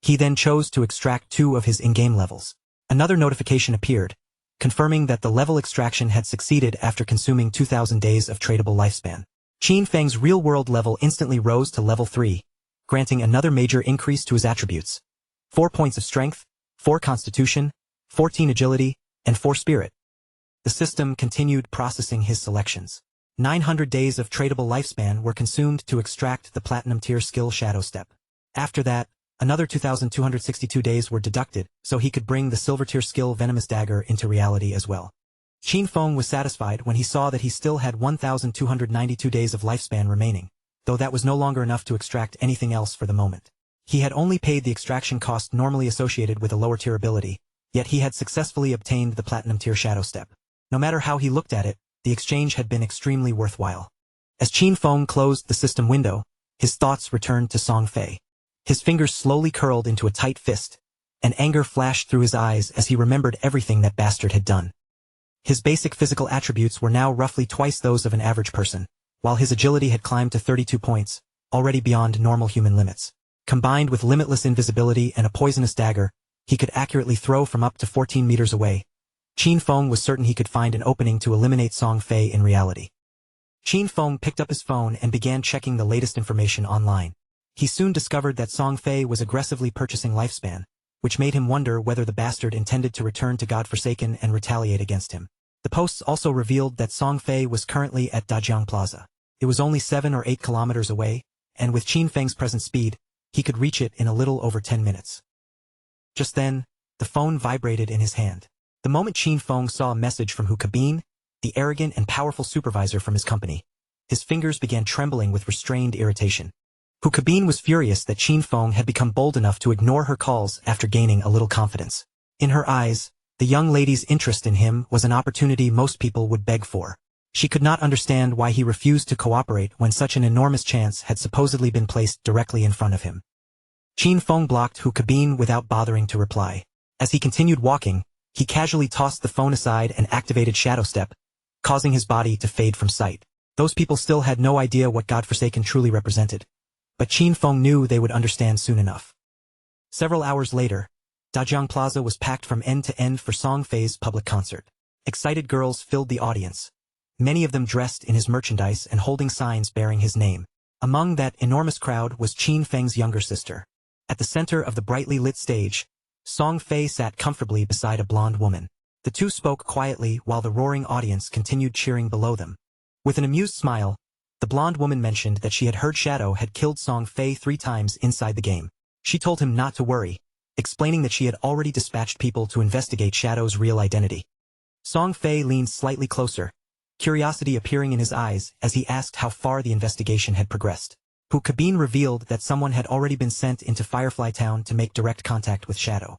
He then chose to extract 2 of his in-game levels. Another notification appeared, confirming that the level extraction had succeeded after consuming 2,000 days of tradable lifespan. Qin Feng's real-world level instantly rose to level 3, granting another major increase to his attributes. 4 points of strength, 4 constitution, 14 agility, and 4 spirit. The system continued processing his selections. 900 days of tradable lifespan were consumed to extract the platinum tier skill Shadow Step. After that, another 2,262 days were deducted, so he could bring the silver tier skill Venomous Dagger into reality as well. Qin Feng was satisfied when he saw that he still had 1,292 days of lifespan remaining, though that was no longer enough to extract anything else for the moment. He had only paid the extraction cost normally associated with a lower tier ability, yet he had successfully obtained the platinum tier Shadow Step. No matter how he looked at it, the exchange had been extremely worthwhile. As Qin Feng closed the system window, his thoughts returned to Song Fei. His fingers slowly curled into a tight fist, and anger flashed through his eyes as he remembered everything that bastard had done. His basic physical attributes were now roughly twice those of an average person, while his agility had climbed to 32 points, already beyond normal human limits. Combined with limitless invisibility and a poisonous dagger, he could accurately throw from up to 14 meters away. Qin Feng was certain he could find an opening to eliminate Song Fei in reality. Qin Feng picked up his phone and began checking the latest information online. He soon discovered that Song Fei was aggressively purchasing lifespan, which made him wonder whether the bastard intended to return to Godforsaken and retaliate against him. The posts also revealed that Song Fei was currently at Dajiang Plaza. It was only 7 or 8 kilometers away, and with Qin Feng's present speed, he could reach it in a little over 10 minutes. Just then, the phone vibrated in his hand. The moment Qin Feng saw a message from Hu Kabin, the arrogant and powerful supervisor from his company, his fingers began trembling with restrained irritation. Hu Kabin was furious that Qin Feng had become bold enough to ignore her calls after gaining a little confidence. In her eyes, the young lady's interest in him was an opportunity most people would beg for. She could not understand why he refused to cooperate when such an enormous chance had supposedly been placed directly in front of him. Qin Feng blocked Hu Kabin without bothering to reply. As he continued walking, he casually tossed the phone aside and activated Shadow Step, causing his body to fade from sight. Those people still had no idea what Godforsaken truly represented, but Qin Feng knew they would understand soon enough. Several hours later, Dajiang Plaza was packed from end to end for Song Fei's public concert. Excited girls filled the audience, many of them dressed in his merchandise and holding signs bearing his name. Among that enormous crowd was Qin Feng's younger sister. At the center of the brightly lit stage, Song Fei sat comfortably beside a blonde woman. The two spoke quietly while the roaring audience continued cheering below them. With an amused smile, the blonde woman mentioned that she had heard Shadow had killed Song Fei 3 times inside the game. She told him not to worry, explaining that she had already dispatched people to investigate Shadow's real identity. Song Fei leaned slightly closer, curiosity appearing in his eyes as he asked how far the investigation had progressed. Hu Kabin revealed that someone had already been sent into Firefly Town to make direct contact with Shadow.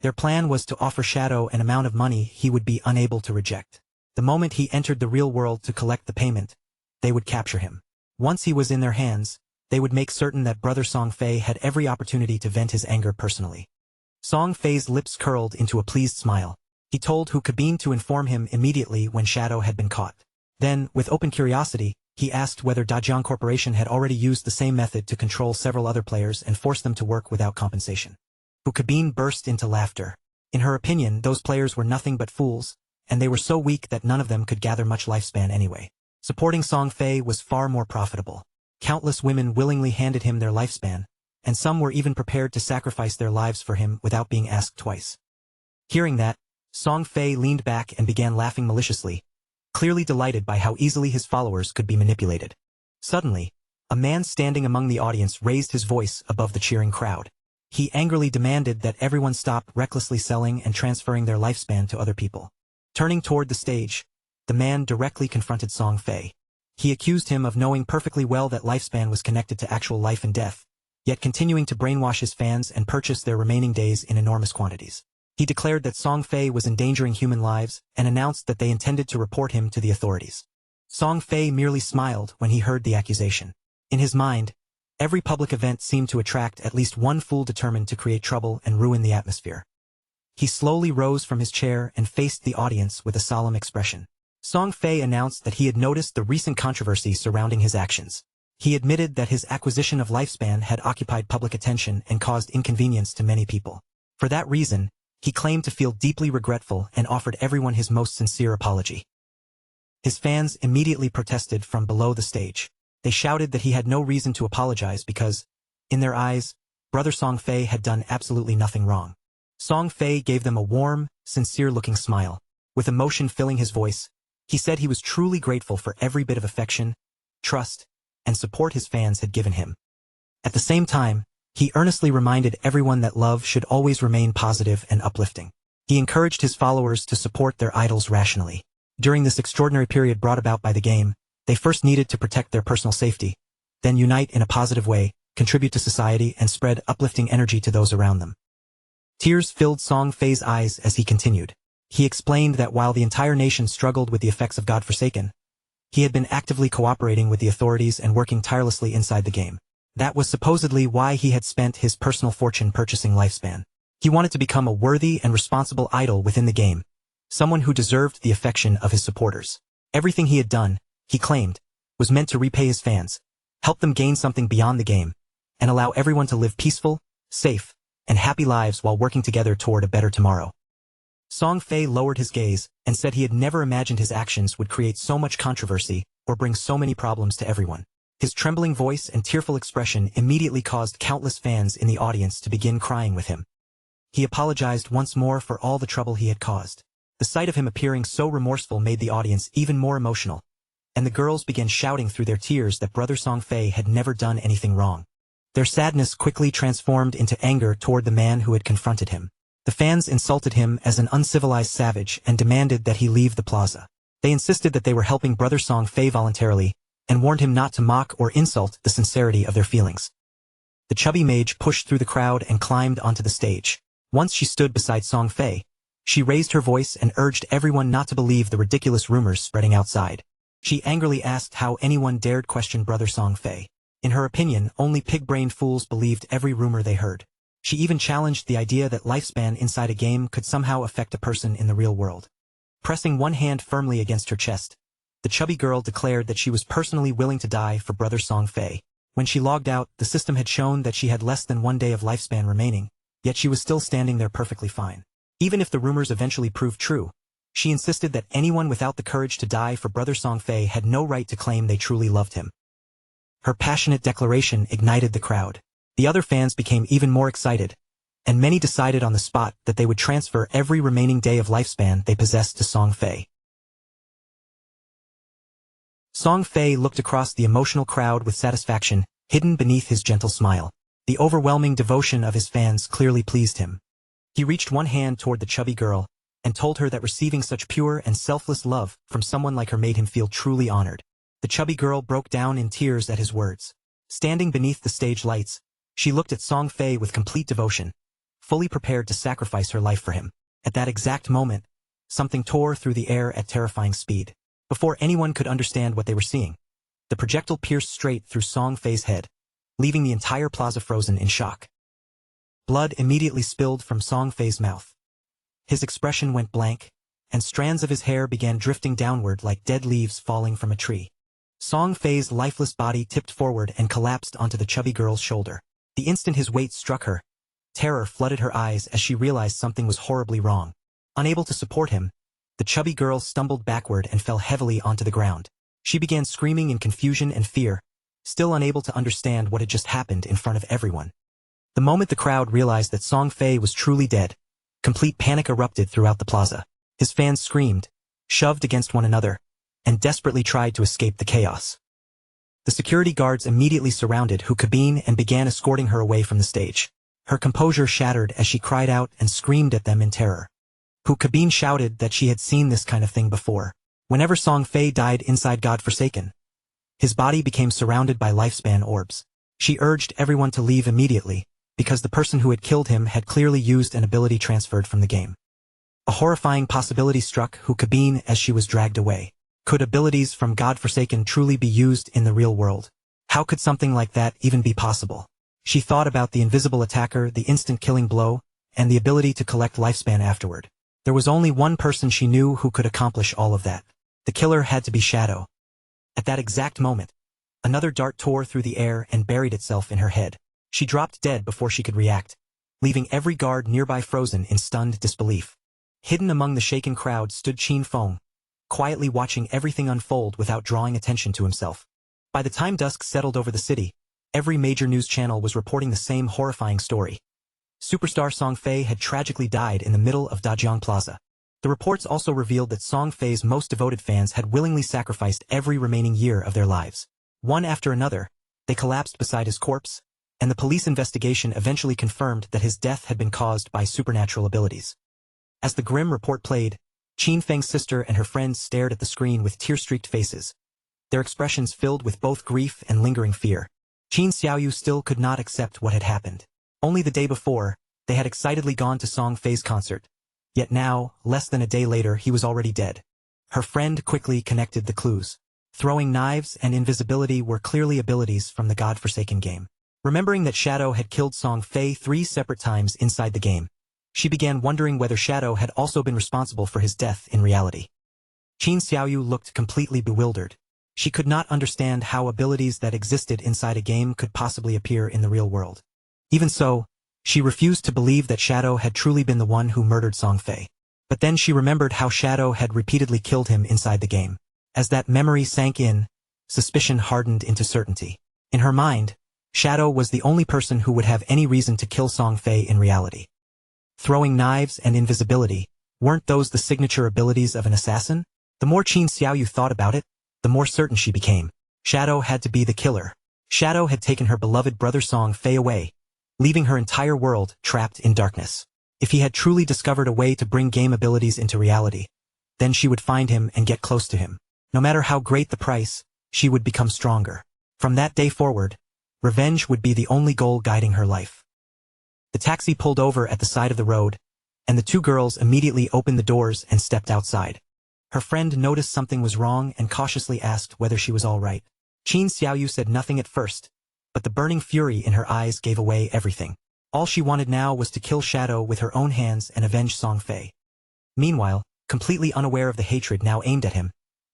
Their plan was to offer Shadow an amount of money he would be unable to reject. The moment he entered the real world to collect the payment, they would capture him. Once he was in their hands, they would make certain that Brother Song Fei had every opportunity to vent his anger personally. Song Fei's lips curled into a pleased smile. He told Hu Kabin to inform him immediately when Shadow had been caught. Then, with open curiosity, he asked whether Dajiang Corporation had already used the same method to control several other players and force them to work without compensation. Hu Kabin burst into laughter. In her opinion, those players were nothing but fools, and they were so weak that none of them could gather much lifespan anyway. Supporting Song Fei was far more profitable. Countless women willingly handed him their lifespan, and some were even prepared to sacrifice their lives for him without being asked twice. Hearing that, Song Fei leaned back and began laughing maliciously, clearly delighted by how easily his followers could be manipulated. Suddenly, a man standing among the audience raised his voice above the cheering crowd. He angrily demanded that everyone stop recklessly selling and transferring their lifespan to other people. Turning toward the stage, the man directly confronted Song Fei. He accused him of knowing perfectly well that lifespan was connected to actual life and death, yet continuing to brainwash his fans and purchase their remaining days in enormous quantities. He declared that Song Fei was endangering human lives and announced that they intended to report him to the authorities. Song Fei merely smiled when he heard the accusation. In his mind, every public event seemed to attract at least one fool determined to create trouble and ruin the atmosphere. He slowly rose from his chair and faced the audience with a solemn expression. Song Fei announced that he had noticed the recent controversy surrounding his actions. He admitted that his acquisition of lifespan had occupied public attention and caused inconvenience to many people. For that reason, he claimed to feel deeply regretful and offered everyone his most sincere apology. His fans immediately protested from below the stage. They shouted that he had no reason to apologize because, in their eyes, Brother Song Fei had done absolutely nothing wrong. Song Fei gave them a warm, sincere-looking smile. With emotion filling his voice, he said he was truly grateful for every bit of affection, trust, and support his fans had given him. At the same time, he earnestly reminded everyone that love should always remain positive and uplifting. He encouraged his followers to support their idols rationally. During this extraordinary period brought about by the game, they first needed to protect their personal safety, then unite in a positive way, contribute to society, and spread uplifting energy to those around them. Tears filled Song Fei's eyes as he continued. He explained that while the entire nation struggled with the effects of God-forsaken, he had been actively cooperating with the authorities and working tirelessly inside the game. That was supposedly why he had spent his personal fortune purchasing lifespan. He wanted to become a worthy and responsible idol within the game, someone who deserved the affection of his supporters. Everything he had done, he claimed, was meant to repay his fans, help them gain something beyond the game, and allow everyone to live peaceful, safe, and happy lives while working together toward a better tomorrow. Song Fei lowered his gaze and said he had never imagined his actions would create so much controversy or bring so many problems to everyone. His trembling voice and tearful expression immediately caused countless fans in the audience to begin crying with him. He apologized once more for all the trouble he had caused. The sight of him appearing so remorseful made the audience even more emotional, and the girls began shouting through their tears that Brother Song Fei had never done anything wrong. Their sadness quickly transformed into anger toward the man who had confronted him. The fans insulted him as an uncivilized savage and demanded that he leave the plaza. They insisted that they were helping Brother Song Fei voluntarily and warned him not to mock or insult the sincerity of their feelings. The chubby mage pushed through the crowd and climbed onto the stage. Once she stood beside Song Fei, she raised her voice and urged everyone not to believe the ridiculous rumors spreading outside. She angrily asked how anyone dared question Brother Song Fei. In her opinion, only pig-brained fools believed every rumor they heard. She even challenged the idea that lifespan inside a game could somehow affect a person in the real world. Pressing one hand firmly against her chest, the chubby girl declared that she was personally willing to die for Brother Song Fei. When she logged out, the system had shown that she had less than 1 day of lifespan remaining, yet she was still standing there perfectly fine. Even if the rumors eventually proved true, she insisted that anyone without the courage to die for Brother Song Fei had no right to claim they truly loved him. Her passionate declaration ignited the crowd. The other fans became even more excited, and many decided on the spot that they would transfer every remaining day of lifespan they possessed to Song Fei. Song Fei looked across the emotional crowd with satisfaction, hidden beneath his gentle smile. The overwhelming devotion of his fans clearly pleased him. He reached one hand toward the chubby girl and told her that receiving such pure and selfless love from someone like her made him feel truly honored. The chubby girl broke down in tears at his words. Standing beneath the stage lights, she looked at Song Fei with complete devotion, fully prepared to sacrifice her life for him. At that exact moment, something tore through the air at terrifying speed. Before anyone could understand what they were seeing, the projectile pierced straight through Song Fei's head, leaving the entire plaza frozen in shock. Blood immediately spilled from Song Fei's mouth. His expression went blank, and strands of his hair began drifting downward like dead leaves falling from a tree. Song Fei's lifeless body tipped forward and collapsed onto the chubby girl's shoulder. The instant his weight struck her, terror flooded her eyes as she realized something was horribly wrong. Unable to support him, the chubby girl stumbled backward and fell heavily onto the ground. She began screaming in confusion and fear, still unable to understand what had just happened in front of everyone. The moment the crowd realized that Song Fei was truly dead, complete panic erupted throughout the plaza. His fans screamed, shoved against one another, and desperately tried to escape the chaos. The security guards immediately surrounded Hu Cabine and began escorting her away from the stage. Her composure shattered as she cried out and screamed at them in terror. Hu Kabin shouted that she had seen this kind of thing before. Whenever Song Fei died inside God-Forsaken, his body became surrounded by lifespan orbs. She urged everyone to leave immediately, because the person who had killed him had clearly used an ability transferred from the game. A horrifying possibility struck Hu Kabin as she was dragged away. Could abilities from God-Forsaken truly be used in the real world? How could something like that even be possible? She thought about the invisible attacker, the instant killing blow, and the ability to collect lifespan afterward. There was only one person she knew who could accomplish all of that. The killer had to be Shadow. At that exact moment, another dart tore through the air and buried itself in her head. She dropped dead before she could react, leaving every guard nearby frozen in stunned disbelief. Hidden among the shaken crowd stood Qin Feng, quietly watching everything unfold without drawing attention to himself. By the time dusk settled over the city, every major news channel was reporting the same horrifying story. Superstar Song Fei had tragically died in the middle of Dajiang Plaza. The reports also revealed that Song Fei's most devoted fans had willingly sacrificed every remaining year of their lives. One after another, they collapsed beside his corpse, and the police investigation eventually confirmed that his death had been caused by supernatural abilities. As the grim report played, Qin Feng's sister and her friends stared at the screen with tear-streaked faces, their expressions filled with both grief and lingering fear. Qin Xiaoyu still could not accept what had happened. Only the day before, they had excitedly gone to Song Fei's concert. Yet now, less than a day later, he was already dead. Her friend quickly connected the clues. Throwing knives and invisibility were clearly abilities from the God-Forsaken game. Remembering that Shadow had killed Song Fei 3 separate times inside the game, she began wondering whether Shadow had also been responsible for his death in reality. Qin Xiaoyu looked completely bewildered. She could not understand how abilities that existed inside a game could possibly appear in the real world. Even so, she refused to believe that Shadow had truly been the one who murdered Song Fei. But then she remembered how Shadow had repeatedly killed him inside the game. As that memory sank in, suspicion hardened into certainty. In her mind, Shadow was the only person who would have any reason to kill Song Fei in reality. Throwing knives and invisibility, weren't those the signature abilities of an assassin? The more Qin Xiaoyu thought about it, the more certain she became. Shadow had to be the killer. Shadow had taken her beloved brother Song Fei away, leaving her entire world trapped in darkness. If he had truly discovered a way to bring game abilities into reality, then she would find him and get close to him. No matter how great the price, she would become stronger. From that day forward, revenge would be the only goal guiding her life. The taxi pulled over at the side of the road, and the two girls immediately opened the doors and stepped outside. Her friend noticed something was wrong and cautiously asked whether she was all right. Qin Xiaoyu said nothing at first, but the burning fury in her eyes gave away everything. All she wanted now was to kill Shadow with her own hands and avenge Song Fei. Meanwhile, completely unaware of the hatred now aimed at him,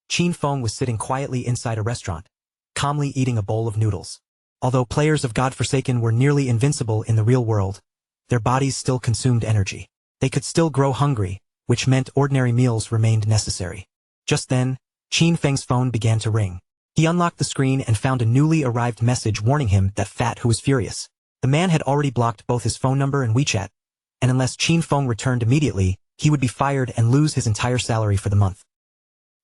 Qin Feng was sitting quietly inside a restaurant, calmly eating a bowl of noodles. Although players of God-Forsaken were nearly invincible in the real world, their bodies still consumed energy. They could still grow hungry, which meant ordinary meals remained necessary. Just then, Qin Feng's phone began to ring. He unlocked the screen and found a newly arrived message warning him that Fat Hu was furious. The man had already blocked both his phone number and WeChat, and unless Qin Feng returned immediately, he would be fired and lose his entire salary for the month.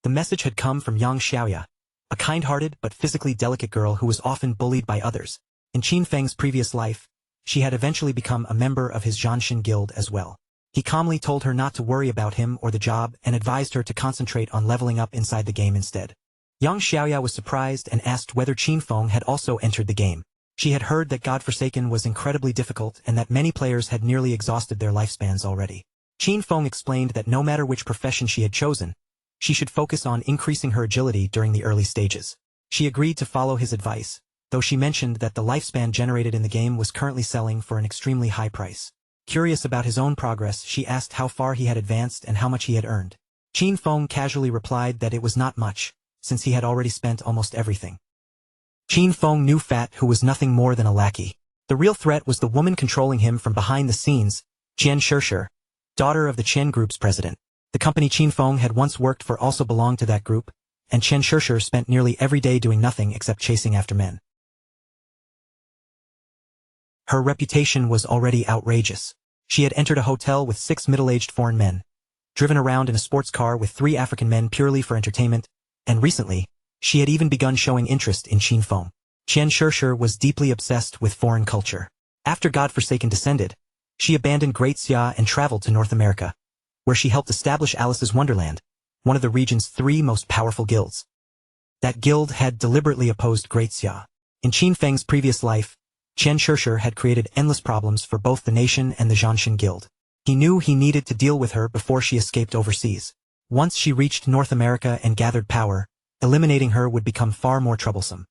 The message had come from Yang Xiaoya, a kind-hearted but physically delicate girl who was often bullied by others. In Qin Feng's previous life, she had eventually become a member of his Zhanshin guild as well. He calmly told her not to worry about him or the job and advised her to concentrate on leveling up inside the game instead. Yang Xiaoya was surprised and asked whether Qin Feng had also entered the game. She had heard that God-Forsaken was incredibly difficult and that many players had nearly exhausted their lifespans already. Qin Feng explained that no matter which profession she had chosen, she should focus on increasing her agility during the early stages. She agreed to follow his advice, though she mentioned that the lifespan generated in the game was currently selling for an extremely high price. Curious about his own progress, she asked how far he had advanced and how much he had earned. Qin Feng casually replied that it was not much, since he had already spent almost everything. Qin Feng knew Fat Hu was nothing more than a lackey. The real threat was the woman controlling him from behind the scenes, Qian Shishir, daughter of the Qian Group's president. The company Qin Feng had once worked for also belonged to that group, and Qian Shishir spent nearly every day doing nothing except chasing after men. Her reputation was already outrageous. She had entered a hotel with 6 middle-aged foreign men, driven around in a sports car with 3 African men purely for entertainment, and recently, she had even begun showing interest in Qin Feng. Qian Shishir was deeply obsessed with foreign culture. After God-Forsaken descended, she abandoned Great Xia and traveled to North America, where she helped establish Alice's Wonderland, one of the region's 3 most powerful guilds. That guild had deliberately opposed Great Xia. In Qin Feng's previous life, Qian Shishir had created endless problems for both the nation and the Zhanshan Guild. He knew he needed to deal with her before she escaped overseas. Once she reached North America and gathered power, eliminating her would become far more troublesome.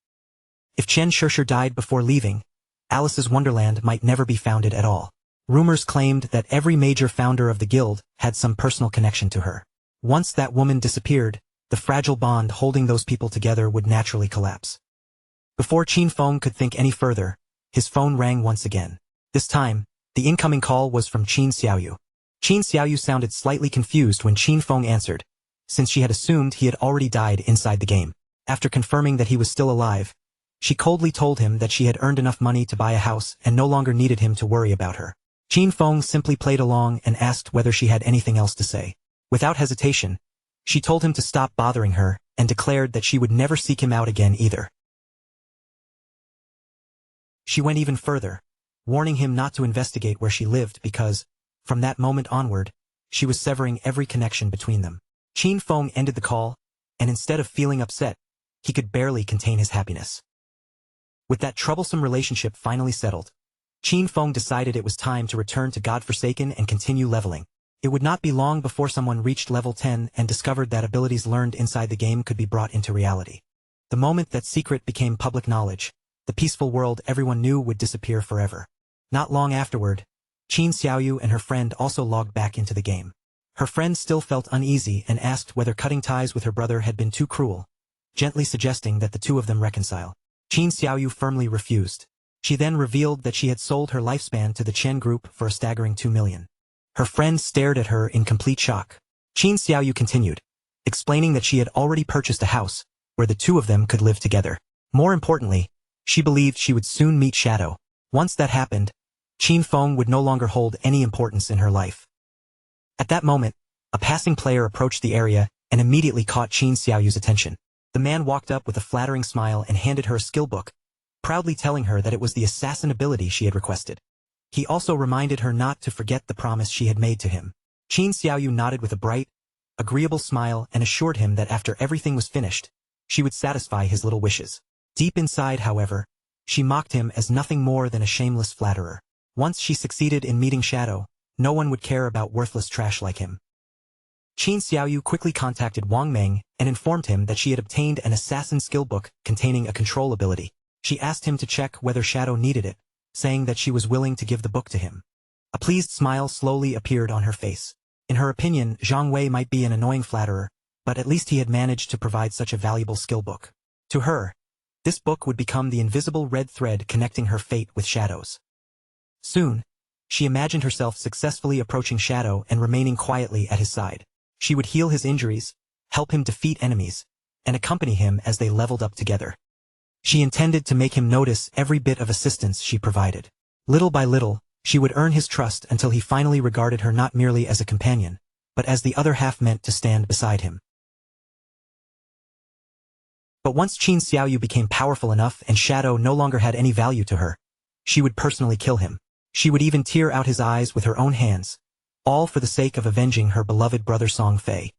If Qian Shishir died before leaving, Alice's Wonderland might never be founded at all. Rumors claimed that every major founder of the guild had some personal connection to her. Once that woman disappeared, the fragile bond holding those people together would naturally collapse. Before Qin Feng could think any further, his phone rang once again. This time, the incoming call was from Qin Xiaoyu. Qin Xiaoyu sounded slightly confused when Qin Feng answered, since she had assumed he had already died inside the game. After confirming that he was still alive, she coldly told him that she had earned enough money to buy a house and no longer needed him to worry about her. Qin Feng simply played along and asked whether she had anything else to say. Without hesitation, she told him to stop bothering her and declared that she would never seek him out again either. She went even further, warning him not to investigate where she lived because, from that moment onward, she was severing every connection between them. Qin Feng ended the call, and instead of feeling upset, he could barely contain his happiness. With that troublesome relationship finally settled, Qin Feng decided it was time to return to God-Forsaken and continue leveling. It would not be long before someone reached level 10 and discovered that abilities learned inside the game could be brought into reality. The moment that secret became public knowledge, the peaceful world everyone knew would disappear forever. Not long afterward, Qin Xiaoyu and her friend also logged back into the game. Her friend still felt uneasy and asked whether cutting ties with her brother had been too cruel, gently suggesting that the two of them reconcile. Qin Xiaoyu firmly refused. She then revealed that she had sold her lifespan to the Chen group for a staggering 2 million. Her friend stared at her in complete shock. Qin Xiaoyu continued, explaining that she had already purchased a house, where the two of them could live together. More importantly, she believed she would soon meet Shadow. Once that happened, Qin Feng would no longer hold any importance in her life. At that moment, a passing player approached the area and immediately caught Qin Xiaoyu's attention. The man walked up with a flattering smile and handed her a skill book, proudly telling her that it was the assassin ability she had requested. He also reminded her not to forget the promise she had made to him. Qin Xiaoyu nodded with a bright, agreeable smile and assured him that after everything was finished, she would satisfy his little wishes. Deep inside, however, she mocked him as nothing more than a shameless flatterer. Once she succeeded in meeting Shadow, no one would care about worthless trash like him. Qin Xiaoyu quickly contacted Wang Meng and informed him that she had obtained an assassin skill book containing a control ability. She asked him to check whether Shadow needed it, saying that she was willing to give the book to him. A pleased smile slowly appeared on her face. In her opinion, Zhang Wei might be an annoying flatterer, but at least he had managed to provide such a valuable skill book. To her, this book would become the invisible red thread connecting her fate with Shadow's. Soon, she imagined herself successfully approaching Shadow and remaining quietly at his side. She would heal his injuries, help him defeat enemies, and accompany him as they leveled up together. She intended to make him notice every bit of assistance she provided. Little by little, she would earn his trust until he finally regarded her not merely as a companion, but as the other half meant to stand beside him. But once Qin Xiaoyu became powerful enough and Shadow no longer had any value to her, she would personally kill him. She would even tear out his eyes with her own hands, all for the sake of avenging her beloved brother Song Fei.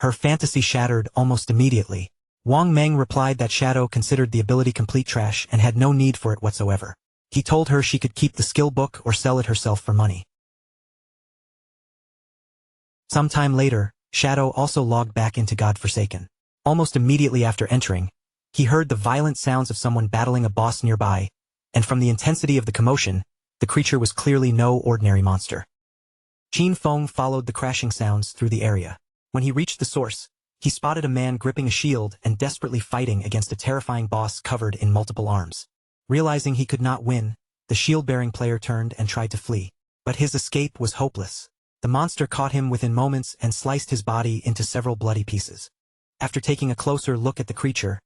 Her fantasy shattered almost immediately. Wang Meng replied that Shadow considered the ability complete trash and had no need for it whatsoever. He told her she could keep the skill book or sell it herself for money. Sometime later, Shadow also logged back into God-Forsaken. Almost immediately after entering, he heard the violent sounds of someone battling a boss nearby, and from the intensity of the commotion, the creature was clearly no ordinary monster. Qin Feng followed the crashing sounds through the area. When he reached the source, he spotted a man gripping a shield and desperately fighting against a terrifying boss covered in multiple arms. Realizing he could not win, the shield-bearing player turned and tried to flee. But his escape was hopeless. The monster caught him within moments and sliced his body into several bloody pieces. After taking a closer look at the creature,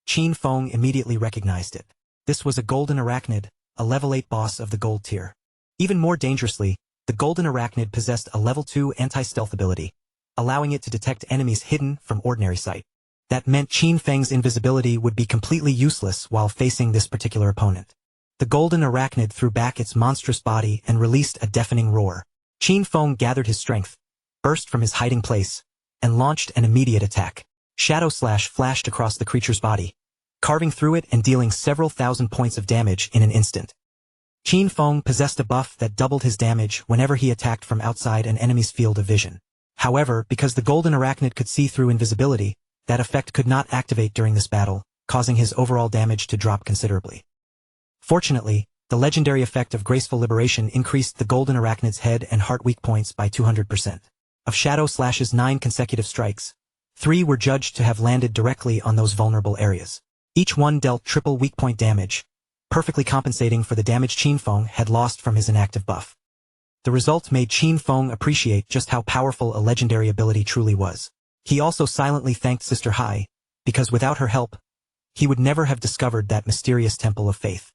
Qin Feng immediately recognized it. This was a golden arachnid, a level 8 boss of the gold tier. Even more dangerously, the golden arachnid possessed a level 2 anti-stealth ability, allowing it to detect enemies hidden from ordinary sight. That meant Qin Feng's invisibility would be completely useless while facing this particular opponent. The golden arachnid threw back its monstrous body and released a deafening roar. Qin Feng gathered his strength, burst from his hiding place, and launched an immediate attack. Shadow Slash flashed across the creature's body, carving through it and dealing several thousand points of damage in an instant. Qin Feng possessed a buff that doubled his damage whenever he attacked from outside an enemy's field of vision. However, because the golden arachnid could see through invisibility, that effect could not activate during this battle, causing his overall damage to drop considerably. Fortunately, the legendary effect of Graceful Liberation increased the golden arachnid's head and heart weak points by 200%. Of Shadow Slash's 9 consecutive strikes, 3 were judged to have landed directly on those vulnerable areas. Each one dealt triple weak point damage, perfectly compensating for the damage Qin Feng had lost from his inactive buff. The result made Qin Feng appreciate just how powerful a legendary ability truly was. He also silently thanked Sister Hai, because without her help, he would never have discovered that mysterious temple of faith.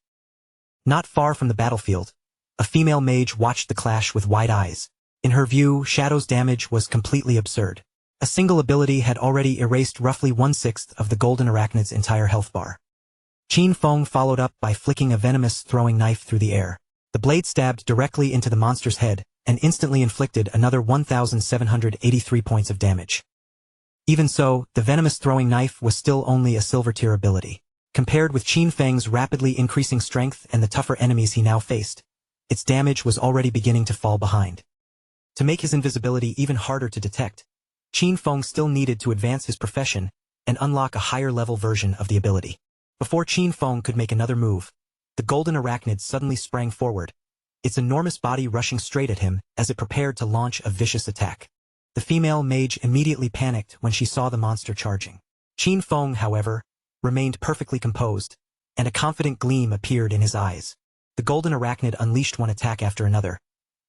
Not far from the battlefield, a female mage watched the clash with wide eyes. In her view, Shadow's damage was completely absurd. A single ability had already erased roughly 1/6 of the golden arachnid's entire health bar. Qin Feng followed up by flicking a venomous throwing knife through the air. The blade stabbed directly into the monster's head and instantly inflicted another 1,783 points of damage. Even so, the venomous throwing knife was still only a silver tier ability. Compared with Qin Feng's rapidly increasing strength and the tougher enemies he now faced, its damage was already beginning to fall behind. To make his invisibility even harder to detect, Qin Feng still needed to advance his profession and unlock a higher-level version of the ability. Before Qin Feng could make another move, the golden arachnid suddenly sprang forward, its enormous body rushing straight at him as it prepared to launch a vicious attack. The female mage immediately panicked when she saw the monster charging. Qin Feng, however, remained perfectly composed, and a confident gleam appeared in his eyes. The golden arachnid unleashed one attack after another,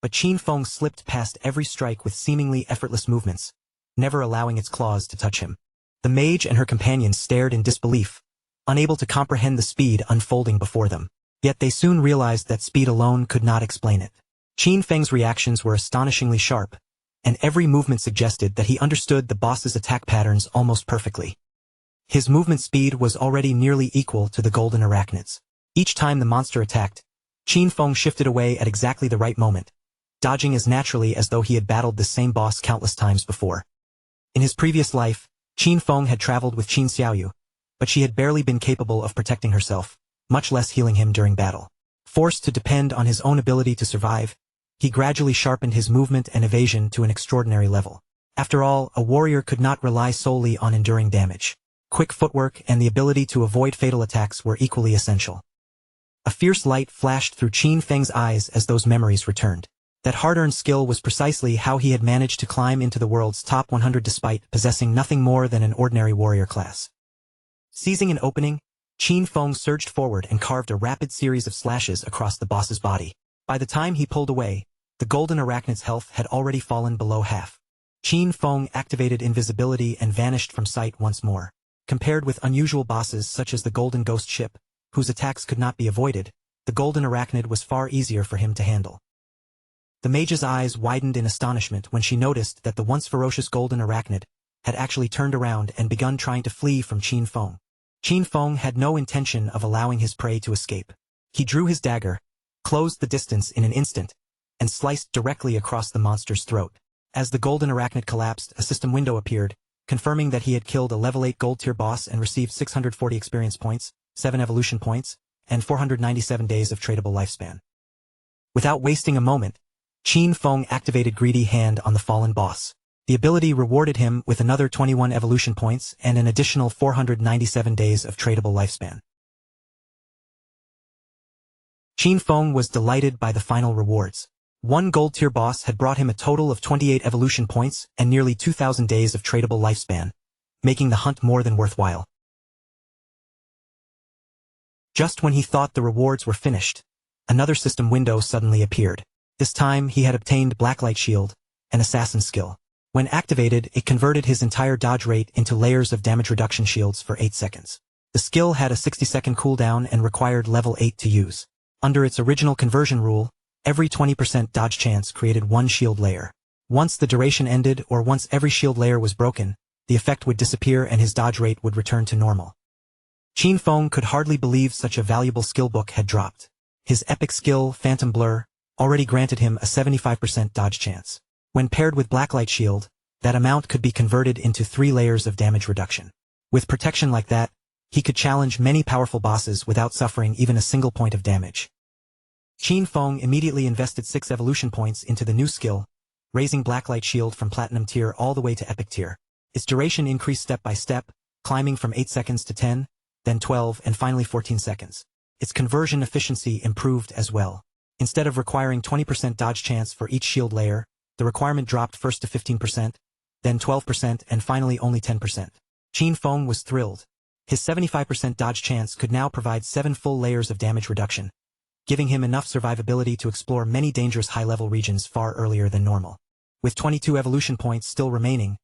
but Qin Feng slipped past every strike with seemingly effortless movements, never allowing its claws to touch him. The mage and her companions stared in disbelief, unable to comprehend the speed unfolding before them. Yet they soon realized that speed alone could not explain it. Qin Feng's reactions were astonishingly sharp, and every movement suggested that he understood the boss's attack patterns almost perfectly. His movement speed was already nearly equal to the golden arachnid's. Each time the monster attacked, Qin Feng shifted away at exactly the right moment, dodging as naturally as though he had battled the same boss countless times before. In his previous life, Qin Feng had traveled with Qin Xiaoyu, but she had barely been capable of protecting herself, much less healing him during battle. Forced to depend on his own ability to survive, he gradually sharpened his movement and evasion to an extraordinary level. After all, a warrior could not rely solely on enduring damage. Quick footwork and the ability to avoid fatal attacks were equally essential. A fierce light flashed through Qin Feng's eyes as those memories returned. That hard-earned skill was precisely how he had managed to climb into the world's top 100 despite possessing nothing more than an ordinary warrior class. Seizing an opening, Qin Feng surged forward and carved a rapid series of slashes across the boss's body. By the time he pulled away, the golden arachnid's health had already fallen below half. Qin Feng activated invisibility and vanished from sight once more. Compared with unusual bosses such as the golden ghost ship, whose attacks could not be avoided, the golden arachnid was far easier for him to handle. The mage's eyes widened in astonishment when she noticed that the once ferocious golden arachnid had actually turned around and begun trying to flee from Qin Feng. Qin Feng had no intention of allowing his prey to escape. He drew his dagger, closed the distance in an instant, and sliced directly across the monster's throat. As the golden arachnid collapsed, a system window appeared, confirming that he had killed a level 8 gold tier boss and received 640 experience points, 7 evolution points, and 497 days of tradable lifespan. Without wasting a moment, Qin Feng activated Greedy Hand on the fallen boss. The ability rewarded him with another 21 evolution points and an additional 497 days of tradable lifespan. Qin Feng was delighted by the final rewards. One gold tier boss had brought him a total of 28 evolution points and nearly 2,000 days of tradable lifespan, making the hunt more than worthwhile. Just when he thought the rewards were finished, another system window suddenly appeared. This time he had obtained Blacklight Shield, an assassin skill. When activated, it converted his entire dodge rate into layers of damage reduction shields for 8 seconds. The skill had a 60-second cooldown and required level 8 to use. Under its original conversion rule, every 20% dodge chance created one shield layer. Once the duration ended or once every shield layer was broken, the effect would disappear and his dodge rate would return to normal. Qin Feng could hardly believe such a valuable skill book had dropped. His epic skill, Phantom Blur, already granted him a 75% dodge chance. When paired with Blacklight Shield, that amount could be converted into 3 layers of damage reduction. With protection like that, he could challenge many powerful bosses without suffering even a single point of damage. Qin Feng immediately invested 6 evolution points into the new skill, raising Blacklight Shield from Platinum tier all the way to Epic tier. Its duration increased step by step, climbing from 8 seconds to 10, then 12 and finally 14 seconds. Its conversion efficiency improved as well. Instead of requiring 20% dodge chance for each shield layer, the requirement dropped first to 15%, then 12% and finally only 10%. Qin Feng was thrilled. His 75% dodge chance could now provide 7 full layers of damage reduction, giving him enough survivability to explore many dangerous high-level regions far earlier than normal. With 22 evolution points still remaining,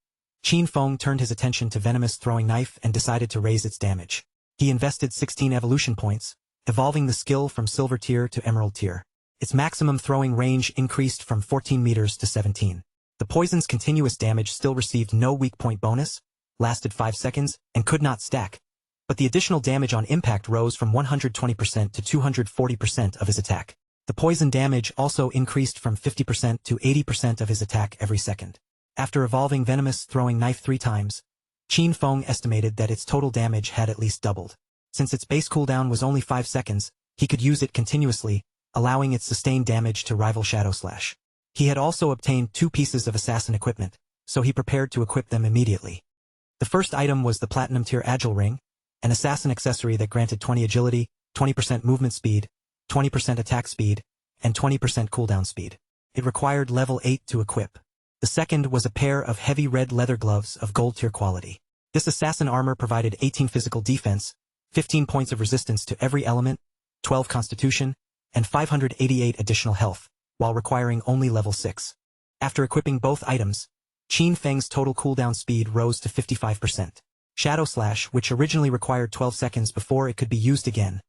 Qin Feng turned his attention to Venomous Throwing Knife and decided to raise its damage. He invested 16 evolution points, evolving the skill from Silver tier to Emerald tier. Its maximum throwing range increased from 14 meters to 17. The poison's continuous damage still received no weak point bonus, lasted 5 seconds, and could not stack, but the additional damage on impact rose from 120% to 240% of his attack. The poison damage also increased from 50% to 80% of his attack every second. After evolving Venomous Throwing Knife 3 times, Qin Feng estimated that its total damage had at least doubled. Since its base cooldown was only 5 seconds, he could use it continuously, allowing its sustained damage to rival Shadow Slash. He had also obtained 2 pieces of assassin equipment, so he prepared to equip them immediately. The first item was the Platinum tier Agile Ring, an assassin accessory that granted 20 agility, 20% movement speed, 20% attack speed, and 20% cooldown speed. It required level 8 to equip. The second was a pair of heavy red leather gloves of gold tier quality. This assassin armor provided 18 physical defense, 15 points of resistance to every element, 12 constitution, and 588 additional health, while requiring only level 6. After equipping both items, Qin Feng's total cooldown speed rose to 55%. Shadow Slash, which originally required 12 seconds before it could be used again,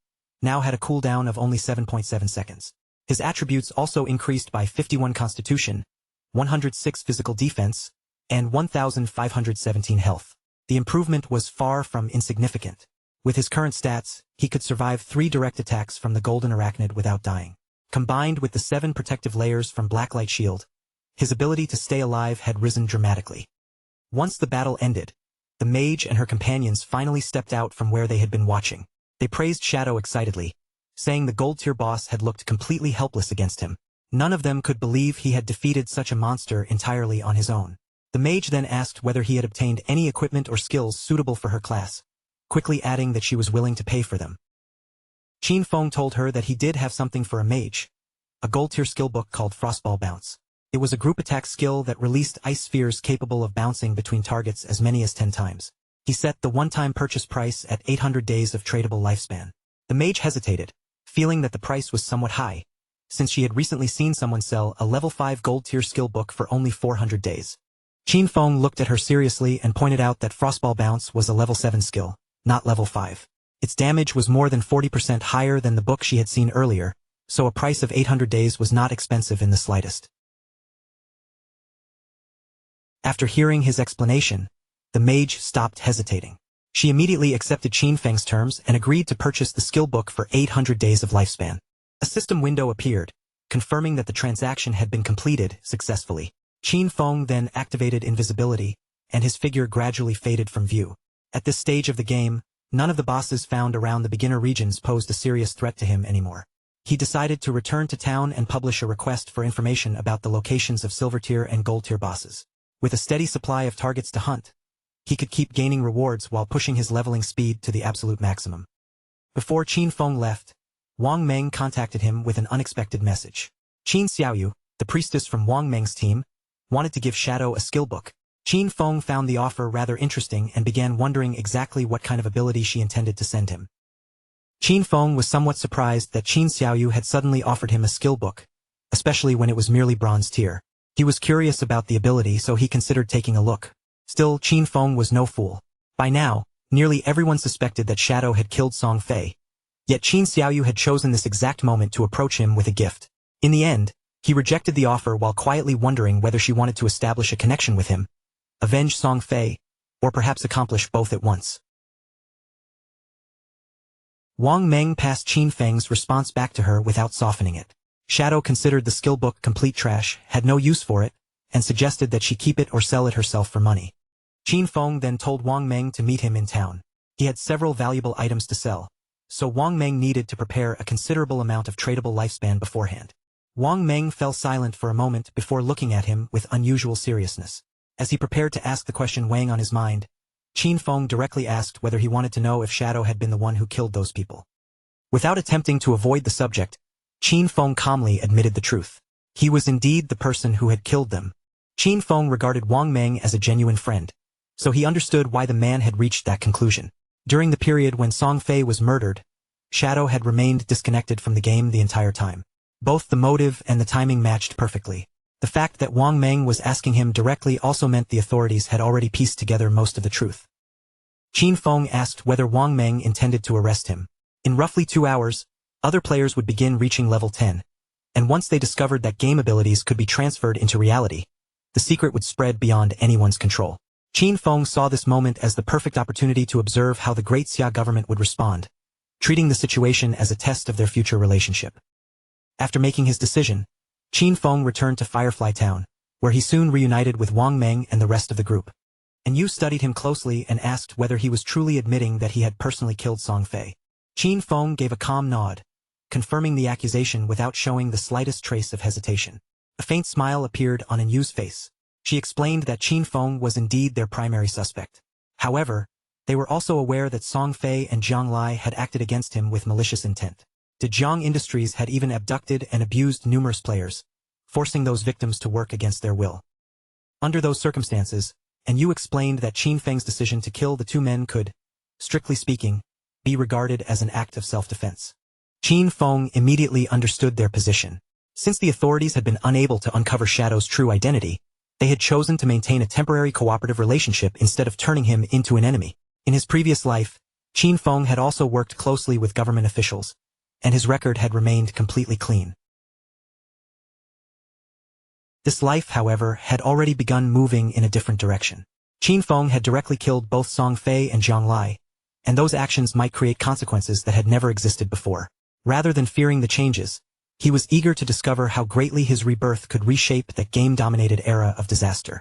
now had a cooldown of only 7.7 seconds. His attributes also increased by 51 constitution, 106 physical defense, and 1,517 health. The improvement was far from insignificant. With his current stats, he could survive 3 direct attacks from the Golden Arachnid without dying. Combined with the 7 protective layers from Blacklight Shield, his ability to stay alive had risen dramatically. Once the battle ended, the mage and her companions finally stepped out from where they had been watching. They praised Shadow excitedly, saying the gold tier boss had looked completely helpless against him. None of them could believe he had defeated such a monster entirely on his own. The mage then asked whether he had obtained any equipment or skills suitable for her class, quickly adding that she was willing to pay for them. Qin Feng told her that he did have something for a mage, a gold tier skill book called Frostball Bounce. It was a group attack skill that released ice spheres capable of bouncing between targets as many as 10 times. He set the one-time purchase price at 800 days of tradable lifespan. The mage hesitated, feeling that the price was somewhat high, since she had recently seen someone sell a level 5 gold tier skill book for only 400 days. Qin Feng looked at her seriously and pointed out that Frostball Bounce was a level 7 skill, not level 5. Its damage was more than 40% higher than the book she had seen earlier, so a price of 800 days was not expensive in the slightest. After hearing his explanation, the mage stopped hesitating. She immediately accepted Qin Feng's terms and agreed to purchase the skill book for 800 days of lifespan. A system window appeared, confirming that the transaction had been completed successfully. Qin Feng then activated invisibility, and his figure gradually faded from view. At this stage of the game, none of the bosses found around the beginner regions posed a serious threat to him anymore. He decided to return to town and publish a request for information about the locations of silver tier and gold tier bosses. With a steady supply of targets to hunt, he could keep gaining rewards while pushing his leveling speed to the absolute maximum. Before Qin Feng left, Wang Meng contacted him with an unexpected message. Qin Xiaoyu, the priestess from Wang Meng's team, wanted to give Shadow a skill book. Qin Feng found the offer rather interesting and began wondering exactly what kind of ability she intended to send him. Qin Feng was somewhat surprised that Qin Xiaoyu had suddenly offered him a skill book, especially when it was merely bronze tier. He was curious about the ability, so he considered taking a look. Still, Qin Feng was no fool. By now, nearly everyone suspected that Shadow had killed Song Fei. Yet Qin Xiaoyu had chosen this exact moment to approach him with a gift. In the end, he rejected the offer while quietly wondering whether she wanted to establish a connection with him, avenge Song Fei, or perhaps accomplish both at once. Wang Meng passed Qin Feng's response back to her without softening it. Shadow considered the skill book complete trash, had no use for it, and suggested that she keep it or sell it herself for money. Qin Feng then told Wang Meng to meet him in town. He had several valuable items to sell, so Wang Meng needed to prepare a considerable amount of tradable lifespan beforehand. Wang Meng fell silent for a moment before looking at him with unusual seriousness. As he prepared to ask the question weighing on his mind, Qin Feng directly asked whether he wanted to know if Shadow had been the one who killed those people. Without attempting to avoid the subject, Qin Feng calmly admitted the truth. He was indeed the person who had killed them. Qin Feng regarded Wang Meng as a genuine friend, so he understood why the man had reached that conclusion. During the period when Song Fei was murdered, Shadow had remained disconnected from the game the entire time. Both the motive and the timing matched perfectly. The fact that Wang Meng was asking him directly also meant the authorities had already pieced together most of the truth. Qin Feng asked whether Wang Meng intended to arrest him. In roughly 2 hours, other players would begin reaching level 10, and once they discovered that game abilities could be transferred into reality, the secret would spread beyond anyone's control. Qin Feng saw this moment as the perfect opportunity to observe how the Great Xia government would respond, treating the situation as a test of their future relationship. After making his decision, Qin Feng returned to Firefly Town, where he soon reunited with Wang Meng and the rest of the group. And Yu studied him closely and asked whether he was truly admitting that he had personally killed Song Fei. Qin Feng gave a calm nod, confirming the accusation without showing the slightest trace of hesitation. A faint smile appeared on Yu's face. She explained that Qin Feng was indeed their primary suspect. However, they were also aware that Song Fei and Jiang Lai had acted against him with malicious intent. The Jiang Industries had even abducted and abused numerous players, forcing those victims to work against their will. Under those circumstances, Yu explained that Qin Feng's decision to kill the two men could, strictly speaking, be regarded as an act of self-defense. Qin Feng immediately understood their position. Since the authorities had been unable to uncover Shadow's true identity, they had chosen to maintain a temporary cooperative relationship instead of turning him into an enemy. In his previous life, Qin Feng had also worked closely with government officials, and his record had remained completely clean. This life, however, had already begun moving in a different direction. Qin Feng had directly killed both Song Fei and Jiang Lai, and those actions might create consequences that had never existed before. Rather than fearing the changes, he was eager to discover how greatly his rebirth could reshape that game-dominated era of disaster.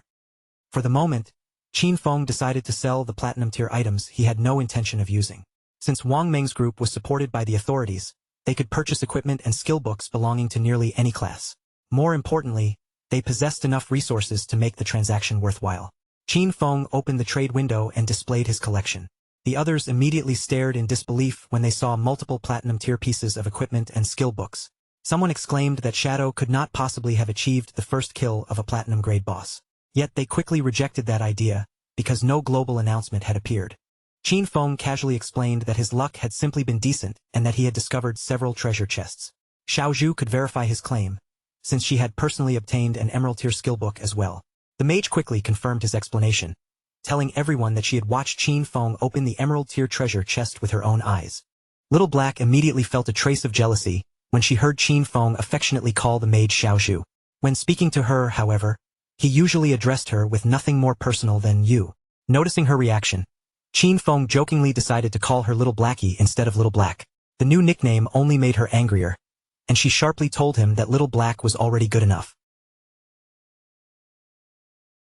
For the moment, Qin Feng decided to sell the platinum-tier items he had no intention of using. Since Wang Meng's group was supported by the authorities, they could purchase equipment and skill books belonging to nearly any class. More importantly, they possessed enough resources to make the transaction worthwhile. Qin Feng opened the trade window and displayed his collection. The others immediately stared in disbelief when they saw multiple platinum-tier pieces of equipment and skill books. Someone exclaimed that Shadow could not possibly have achieved the first kill of a platinum-grade boss. Yet they quickly rejected that idea, because no global announcement had appeared. Qin Feng casually explained that his luck had simply been decent and that he had discovered several treasure chests. Xiao Zhu could verify his claim, since she had personally obtained an emerald-tier skill book as well. The mage quickly confirmed his explanation, telling everyone that she had watched Qin Feng open the emerald-tier treasure chest with her own eyes. Little Black immediately felt a trace of jealousy when she heard Qin Feng affectionately call the mage Xiao Zhu. When speaking to her, however, he usually addressed her with nothing more personal than you. Noticing her reaction, Qin Feng jokingly decided to call her Little Blackie instead of Little Black. The new nickname only made her angrier, and she sharply told him that Little Black was already good enough.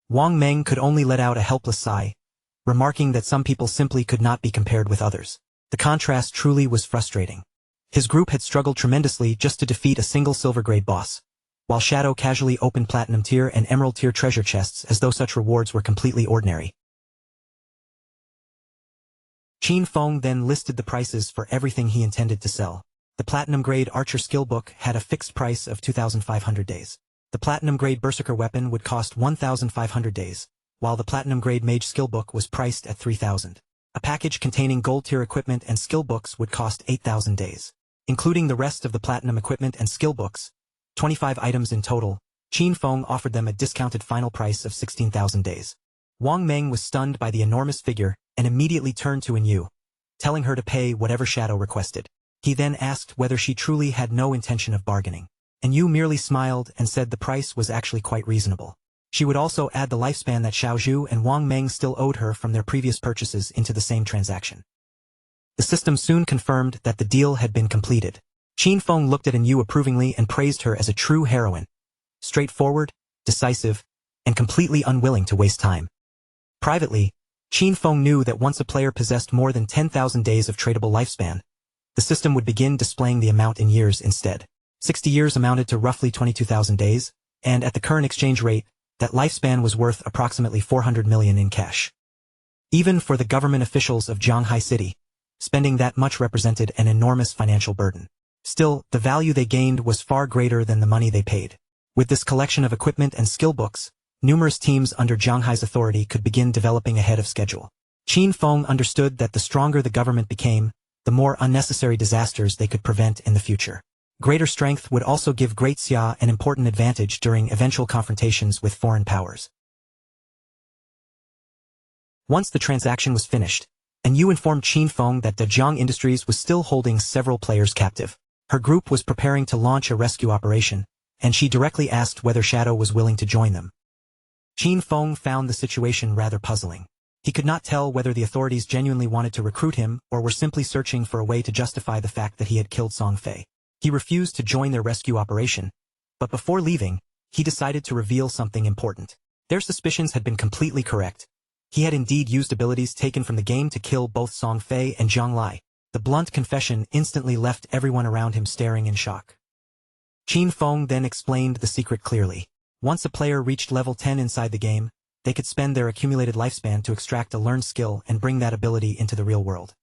Wang Meng could only let out a helpless sigh, remarking that some people simply could not be compared with others. The contrast truly was frustrating. His group had struggled tremendously just to defeat a single silver-grade boss, while Shadow casually opened platinum-tier and emerald-tier treasure chests as though such rewards were completely ordinary. Qin Feng then listed the prices for everything he intended to sell. The platinum-grade archer skill book had a fixed price of 2,500 days. The platinum-grade berserker weapon would cost 1,500 days, while the platinum-grade mage skill book was priced at 3,000. A package containing gold-tier equipment and skill books would cost 8,000 days. Including the rest of the platinum equipment and skill books, 25 items in total, Qin Feng offered them a discounted final price of 16,000 days. Wang Meng was stunned by the enormous figure and immediately turned to Yu, telling her to pay whatever Shadow requested. He then asked whether she truly had no intention of bargaining. Yu merely smiled and said the price was actually quite reasonable. She would also add the lifespan that Xiaozhu and Wang Meng still owed her from their previous purchases into the same transaction. The system soon confirmed that the deal had been completed. Qin Feng looked at Yu approvingly and praised her as a true heroine. Straightforward, decisive, and completely unwilling to waste time. Privately, Qin Feng knew that once a player possessed more than 10,000 days of tradable lifespan, the system would begin displaying the amount in years instead. 60 years amounted to roughly 22,000 days, and at the current exchange rate, that lifespan was worth approximately 400 million in cash. Even for the government officials of Zhanghai City, spending that much represented an enormous financial burden. Still, the value they gained was far greater than the money they paid. With this collection of equipment and skill books, numerous teams under Zhanghai's authority could begin developing ahead of schedule. Qin Feng understood that the stronger the government became, the more unnecessary disasters they could prevent in the future. Greater strength would also give Great Xia an important advantage during eventual confrontations with foreign powers. Once the transaction was finished, Yu informed Qin Feng that Zhejiang Industries was still holding several players captive. Her group was preparing to launch a rescue operation, and she directly asked whether Shadow was willing to join them. Qin Feng found the situation rather puzzling. He could not tell whether the authorities genuinely wanted to recruit him or were simply searching for a way to justify the fact that he had killed Song Fei. He refused to join their rescue operation, but before leaving, he decided to reveal something important. Their suspicions had been completely correct. He had indeed used abilities taken from the game to kill both Song Fei and Zhang Lai. The blunt confession instantly left everyone around him staring in shock. Qin Feng then explained the secret clearly. Once a player reached level 10 inside the game, they could spend their accumulated lifespan to extract a learned skill and bring that ability into the real world.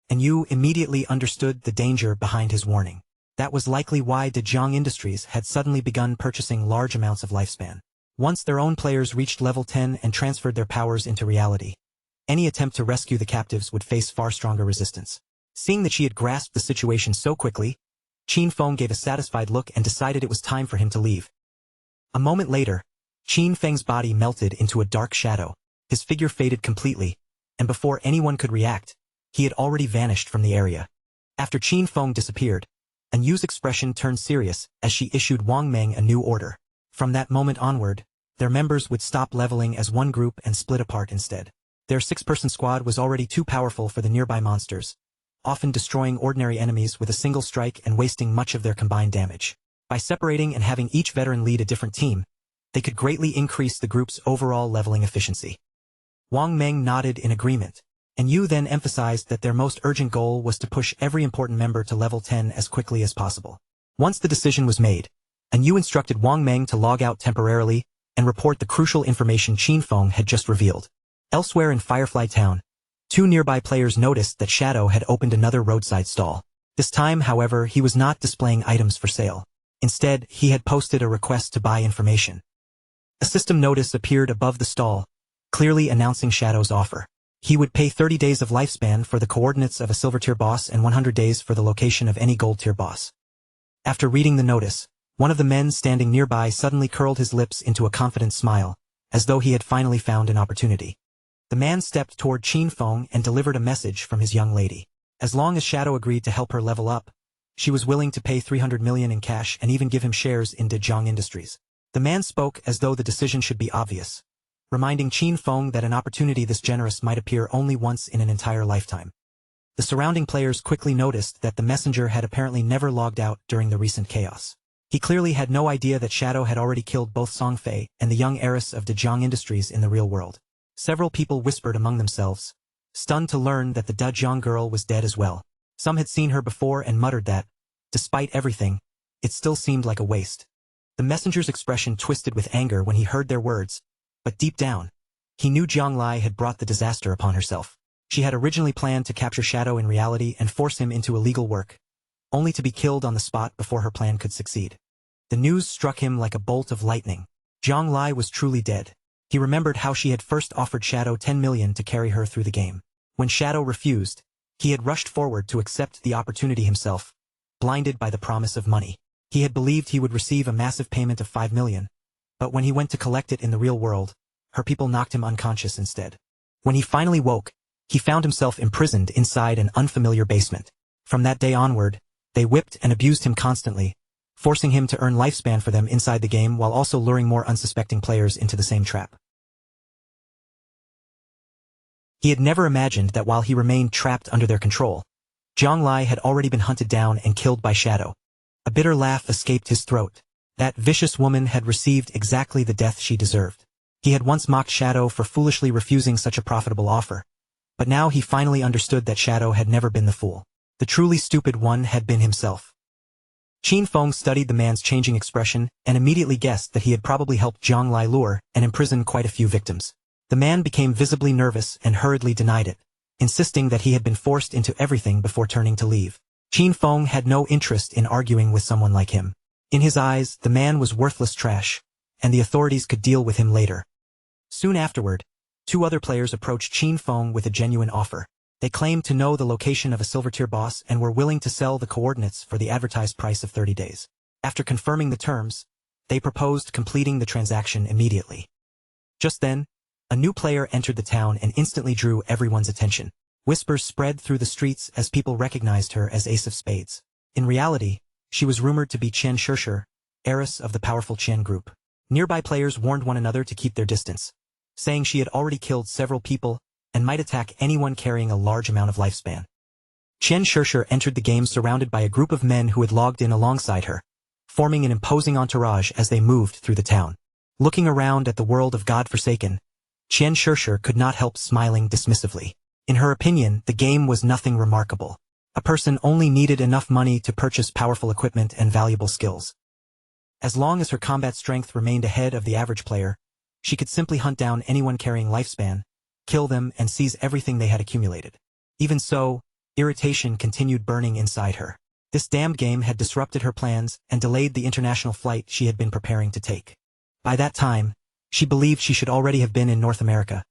And Yu immediately understood the danger behind his warning. That was likely why Zhejiang Industries had suddenly begun purchasing large amounts of lifespan. Once their own players reached level 10 and transferred their powers into reality, any attempt to rescue the captives would face far stronger resistance. Seeing that she had grasped the situation so quickly, Qin Feng gave a satisfied look and decided it was time for him to leave. A moment later, Qin Feng's body melted into a dark shadow. His figure faded completely, and before anyone could react, he had already vanished from the area. After Qin Feng disappeared, Yu's expression turned serious as she issued Wang Meng a new order. From that moment onward, their members would stop leveling as one group and split apart instead. Their 6-person squad was already too powerful for the nearby monsters, often destroying ordinary enemies with a single strike and wasting much of their combined damage. By separating and having each veteran lead a different team, they could greatly increase the group's overall leveling efficiency. Wang Meng nodded in agreement, and Yu then emphasized that their most urgent goal was to push every important member to level 10 as quickly as possible. Once the decision was made, Yu instructed Wang Meng to log out temporarily and report the crucial information Qin Feng had just revealed. Elsewhere in Firefly Town, 2 nearby players noticed that Shadow had opened another roadside stall. This time, however, he was not displaying items for sale. Instead, he had posted a request to buy information. A system notice appeared above the stall, clearly announcing Shadow's offer. He would pay 30 days of lifespan for the coordinates of a silver tier boss and 100 days for the location of any gold tier boss. After reading the notice, one of the men standing nearby suddenly curled his lips into a confident smile, as though he had finally found an opportunity. The man stepped toward Qin Feng and delivered a message from his young lady. As long as Shadow agreed to help her level up, she was willing to pay 300 million in cash and even give him shares in Zhejiang Industries. The man spoke as though the decision should be obvious, reminding Qin Feng that an opportunity this generous might appear only once in an entire lifetime. The surrounding players quickly noticed that the messenger had apparently never logged out during the recent chaos. He clearly had no idea that Shadow had already killed both Song Fei and the young heiress of Zhejiang Industries in the real world. Several people whispered among themselves, stunned to learn that the Zhejiang girl was dead as well. Some had seen her before and muttered that, despite everything, it still seemed like a waste. The messenger's expression twisted with anger when he heard their words, but deep down, he knew Zhang Lai had brought the disaster upon herself. She had originally planned to capture Shadow in reality and force him into illegal work, only to be killed on the spot before her plan could succeed. The news struck him like a bolt of lightning. Zhang Lai was truly dead. He remembered how she had first offered Shadow 10 million to carry her through the game. When Shadow refused, he had rushed forward to accept the opportunity himself, blinded by the promise of money. He had believed he would receive a massive payment of 5 million, but when he went to collect it in the real world, her people knocked him unconscious instead. When he finally woke, he found himself imprisoned inside an unfamiliar basement. From that day onward, they whipped and abused him constantly, forcing him to earn lifespan for them inside the game while also luring more unsuspecting players into the same trap. He had never imagined that while he remained trapped under their control, Zhonglai had already been hunted down and killed by Shadow. A bitter laugh escaped his throat. That vicious woman had received exactly the death she deserved. He had once mocked Shadow for foolishly refusing such a profitable offer, but now he finally understood that Shadow had never been the fool. The truly stupid one had been himself. Qin Feng studied the man's changing expression and immediately guessed that he had probably helped Zhonglai lure and imprison quite a few victims. The man became visibly nervous and hurriedly denied it, insisting that he had been forced into everything before turning to leave. Qin Feng had no interest in arguing with someone like him. In his eyes, the man was worthless trash, and the authorities could deal with him later. Soon afterward, 2 other players approached Qin Feng with a genuine offer. They claimed to know the location of a silver-tier boss and were willing to sell the coordinates for the advertised price of 30 days. After confirming the terms, they proposed completing the transaction immediately. Just then, a new player entered the town and instantly drew everyone's attention. Whispers spread through the streets as people recognized her as Ace of Spades. In reality, she was rumored to be Qian Shishir, heiress of the powerful Qian group. Nearby players warned one another to keep their distance, saying she had already killed several people and might attack anyone carrying a large amount of lifespan. Qian Shishir entered the game surrounded by a group of men who had logged in alongside her, forming an imposing entourage as they moved through the town. Looking around at the world of God-forsaken, Qian Shishir could not help smiling dismissively. In her opinion, the game was nothing remarkable. A person only needed enough money to purchase powerful equipment and valuable skills. As long as her combat strength remained ahead of the average player, she could simply hunt down anyone carrying lifespan, kill them and seize everything they had accumulated. Even so, irritation continued burning inside her. This damned game had disrupted her plans and delayed the international flight she had been preparing to take. By that time, she believed she should already have been in North America,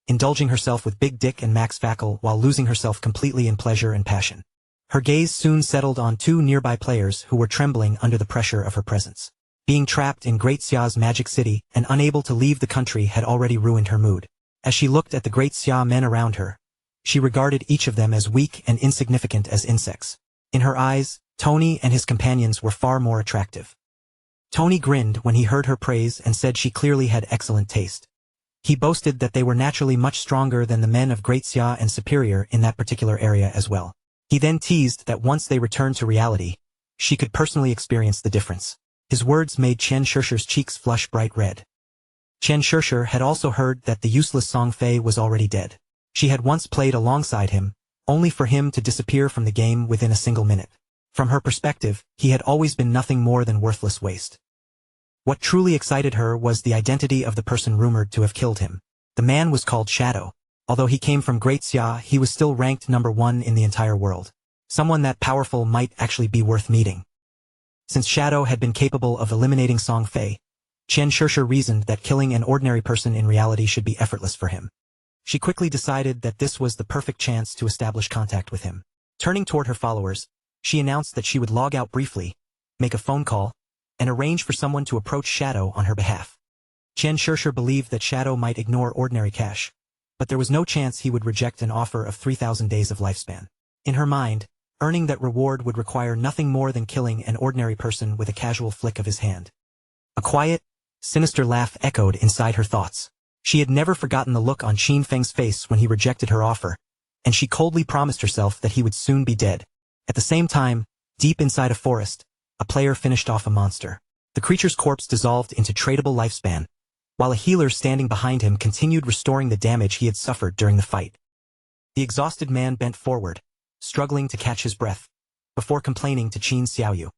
indulging herself with Big Dick and Max Fackel while losing herself completely in pleasure and passion. Her gaze soon settled on 2 nearby players who were trembling under the pressure of her presence. Being trapped in Great Xia's magic city and unable to leave the country had already ruined her mood. As she looked at the Great Xia men around her, she regarded each of them as weak and insignificant as insects. In her eyes, Tony and his companions were far more attractive. Tony grinned when he heard her praise and said she clearly had excellent taste. He boasted that they were naturally much stronger than the men of Great Xia and superior in that particular area as well. He then teased that once they returned to reality, she could personally experience the difference. His words made Qian Shishir's cheeks flush bright red. Qian Shishir had also heard that the useless Song Fei was already dead. She had once played alongside him, only for him to disappear from the game within a single minute. From her perspective, he had always been nothing more than worthless waste. What truly excited her was the identity of the person rumored to have killed him. The man was called Shadow. Although he came from Great Xia, he was still ranked number 1 in the entire world. Someone that powerful might actually be worth meeting. Since Shadow had been capable of eliminating Song Fei, Qian Shishir reasoned that killing an ordinary person in reality should be effortless for him. She quickly decided that this was the perfect chance to establish contact with him. Turning toward her followers, she announced that she would log out briefly, make a phone call, and arrange for someone to approach Shadow on her behalf. Qian Shishir believed that Shadow might ignore ordinary cash, but there was no chance he would reject an offer of 3,000 days of lifespan. In her mind, earning that reward would require nothing more than killing an ordinary person with a casual flick of his hand. A quiet, sinister laugh echoed inside her thoughts. She had never forgotten the look on Qin Feng's face when he rejected her offer, and she coldly promised herself that he would soon be dead. At the same time, deep inside a forest, a player finished off a monster. The creature's corpse dissolved into tradable lifespan, while a healer standing behind him continued restoring the damage he had suffered during the fight. The exhausted man bent forward, struggling to catch his breath, before complaining to Qin Xiaoyu.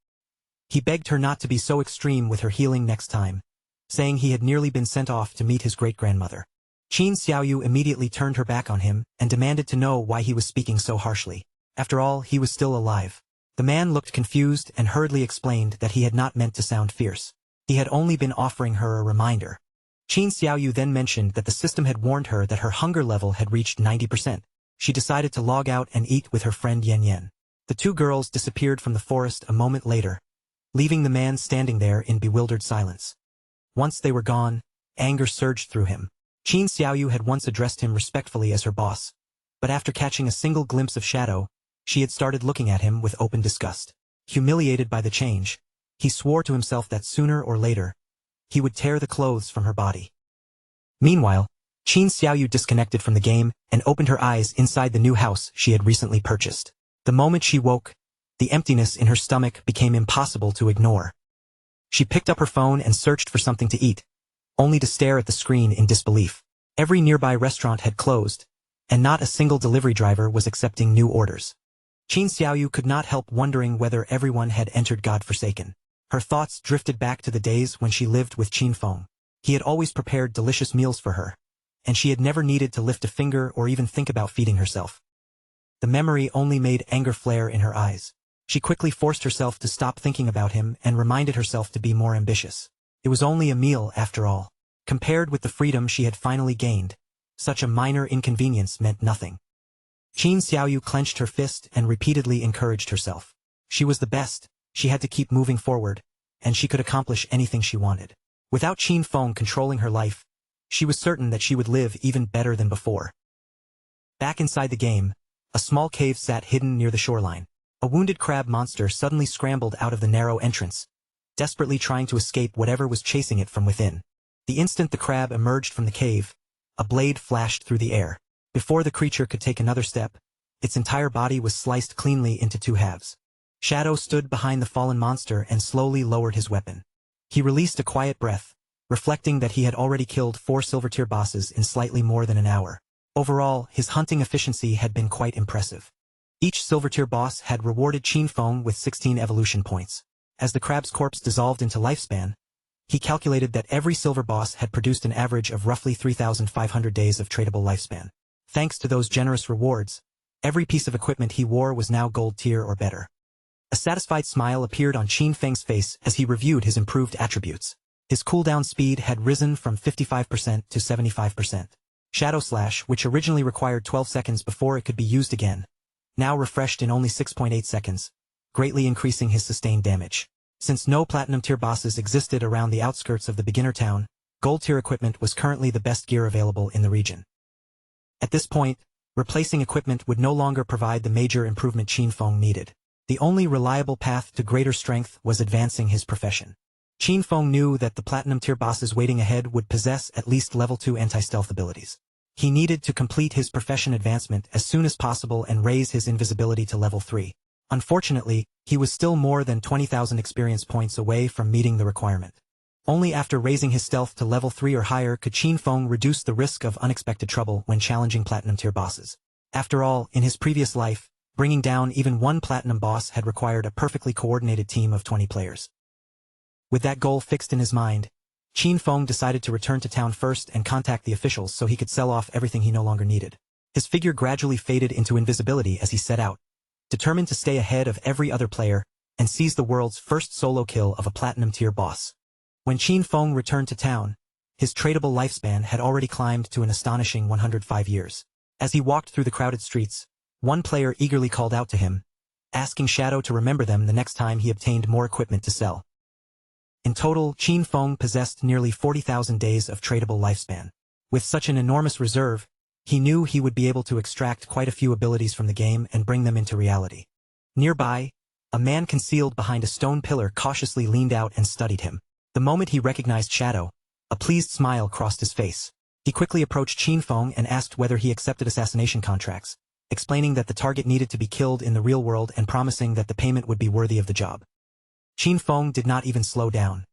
He begged her not to be so extreme with her healing next time, saying he had nearly been sent off to meet his great-grandmother. Qin Xiaoyu immediately turned her back on him and demanded to know why he was speaking so harshly. After all, he was still alive. The man looked confused and hurriedly explained that he had not meant to sound fierce. He had only been offering her a reminder. Qin Xiaoyu then mentioned that the system had warned her that her hunger level had reached 90%. She decided to log out and eat with her friend Yan Yan. The 2 girls disappeared from the forest a moment later, leaving the man standing there in bewildered silence. Once they were gone, anger surged through him. Qin Xiaoyu had once addressed him respectfully as her boss, but after catching a single glimpse of Shadow, she had started looking at him with open disgust. Humiliated by the change, He swore to himself that sooner or later, he would tear the clothes from her body. Meanwhile, Qin Xiaoyu disconnected from the game and opened her eyes inside the new house she had recently purchased. The moment she woke, the emptiness in her stomach became impossible to ignore. She picked up her phone and searched for something to eat, only to stare at the screen in disbelief. Every nearby restaurant had closed, and not a single delivery driver was accepting new orders. Qin Xiaoyu could not help wondering whether everyone had entered godforsaken. Her thoughts drifted back to the days when she lived with Qin Feng. He had always prepared delicious meals for her, and she had never needed to lift a finger or even think about feeding herself. The memory only made anger flare in her eyes. She quickly forced herself to stop thinking about him and reminded herself to be more ambitious. It was only a meal after all. Compared with the freedom she had finally gained, such a minor inconvenience meant nothing. Qin Xiaoyu clenched her fist and repeatedly encouraged herself. She was the best, she had to keep moving forward, and she could accomplish anything she wanted. Without Qin Feng controlling her life, she was certain that she would live even better than before. Back inside the game, a small cave sat hidden near the shoreline. A wounded crab monster suddenly scrambled out of the narrow entrance, desperately trying to escape whatever was chasing it from within. The instant the crab emerged from the cave, a blade flashed through the air. Before the creature could take another step, its entire body was sliced cleanly into two halves. Shadow stood behind the fallen monster and slowly lowered his weapon. He released a quiet breath, reflecting that he had already killed 4 silver-tier bosses in slightly more than an hour. Overall, his hunting efficiency had been quite impressive. Each silver-tier boss had rewarded Qin Feng with 16 evolution points. As the crab's corpse dissolved into lifespan, he calculated that every silver boss had produced an average of roughly 3,500 days of tradable lifespan. Thanks to those generous rewards, every piece of equipment he wore was now gold tier or better. A satisfied smile appeared on Qin Feng's face as he reviewed his improved attributes. His cooldown speed had risen from 55% to 75%. Shadow Slash, which originally required 12 seconds before it could be used again, now refreshed in only 6.8 seconds, greatly increasing his sustained damage. Since no platinum-tier bosses existed around the outskirts of the beginner town, gold-tier equipment was currently the best gear available in the region. At this point, replacing equipment would no longer provide the major improvement Qin Feng needed. The only reliable path to greater strength was advancing his profession. Qin Feng knew that the platinum-tier bosses waiting ahead would possess at least level 2 anti-stealth abilities. He needed to complete his profession advancement as soon as possible and raise his invisibility to level 3. Unfortunately, he was still more than 20,000 experience points away from meeting the requirement. Only after raising his stealth to level 3 or higher could Qin Feng reduce the risk of unexpected trouble when challenging platinum-tier bosses. After all, in his previous life, bringing down even one platinum boss had required a perfectly coordinated team of 20 players. With that goal fixed in his mind, Qin Feng decided to return to town first and contact the officials so he could sell off everything he no longer needed. His figure gradually faded into invisibility as he set out, determined to stay ahead of every other player and seize the world's first solo kill of a platinum-tier boss. When Qin Feng returned to town, his tradable lifespan had already climbed to an astonishing 105 years. As he walked through the crowded streets, one player eagerly called out to him, asking Shadow to remember them the next time he obtained more equipment to sell. In total, Qin Feng possessed nearly 40,000 days of tradable lifespan. With such an enormous reserve, he knew he would be able to extract quite a few abilities from the game and bring them into reality. Nearby, a man concealed behind a stone pillar cautiously leaned out and studied him. The moment he recognized Shadow, a pleased smile crossed his face. He quickly approached Qin Feng and asked whether he accepted assassination contracts, explaining that the target needed to be killed in the real world and promising that the payment would be worthy of the job. Qin Feng did not even slow down.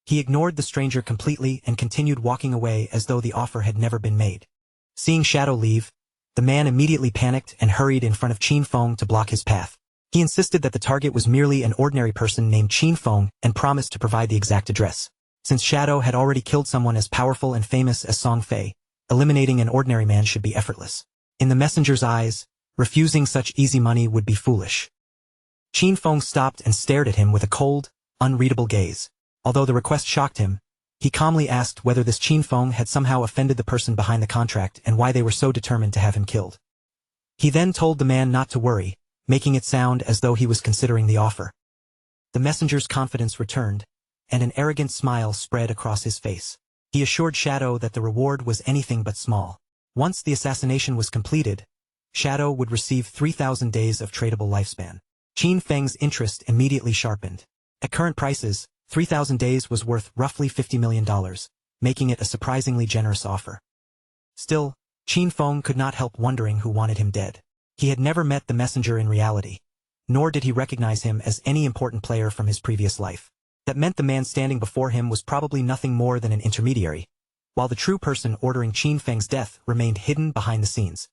He ignored the stranger completely and continued walking away as though the offer had never been made. Seeing Shadow leave, the man immediately panicked and hurried in front of Qin Feng to block his path. He insisted that the target was merely an ordinary person named Qin Feng and promised to provide the exact address. Since Shadow had already killed someone as powerful and famous as Song Fei, eliminating an ordinary man should be effortless. In the messenger's eyes, refusing such easy money would be foolish. Qin Feng stopped and stared at him with a cold, unreadable gaze. Although the request shocked him, he calmly asked whether this Qin Feng had somehow offended the person behind the contract and why they were so determined to have him killed. He then told the man not to worry, making it sound as though he was considering the offer. The messenger's confidence returned, and an arrogant smile spread across his face. He assured Shadow that the reward was anything but small. Once the assassination was completed, Shadow would receive 3,000 days of tradable lifespan. Qin Feng's interest immediately sharpened. At current prices, 3,000 days was worth roughly $50 million, making it a surprisingly generous offer. Still, Qin Feng could not help wondering who wanted him dead. He had never met the messenger in reality, nor did he recognize him as any important player from his previous life. That meant the man standing before him was probably nothing more than an intermediary, while the true person ordering Qin Feng's death remained hidden behind the scenes.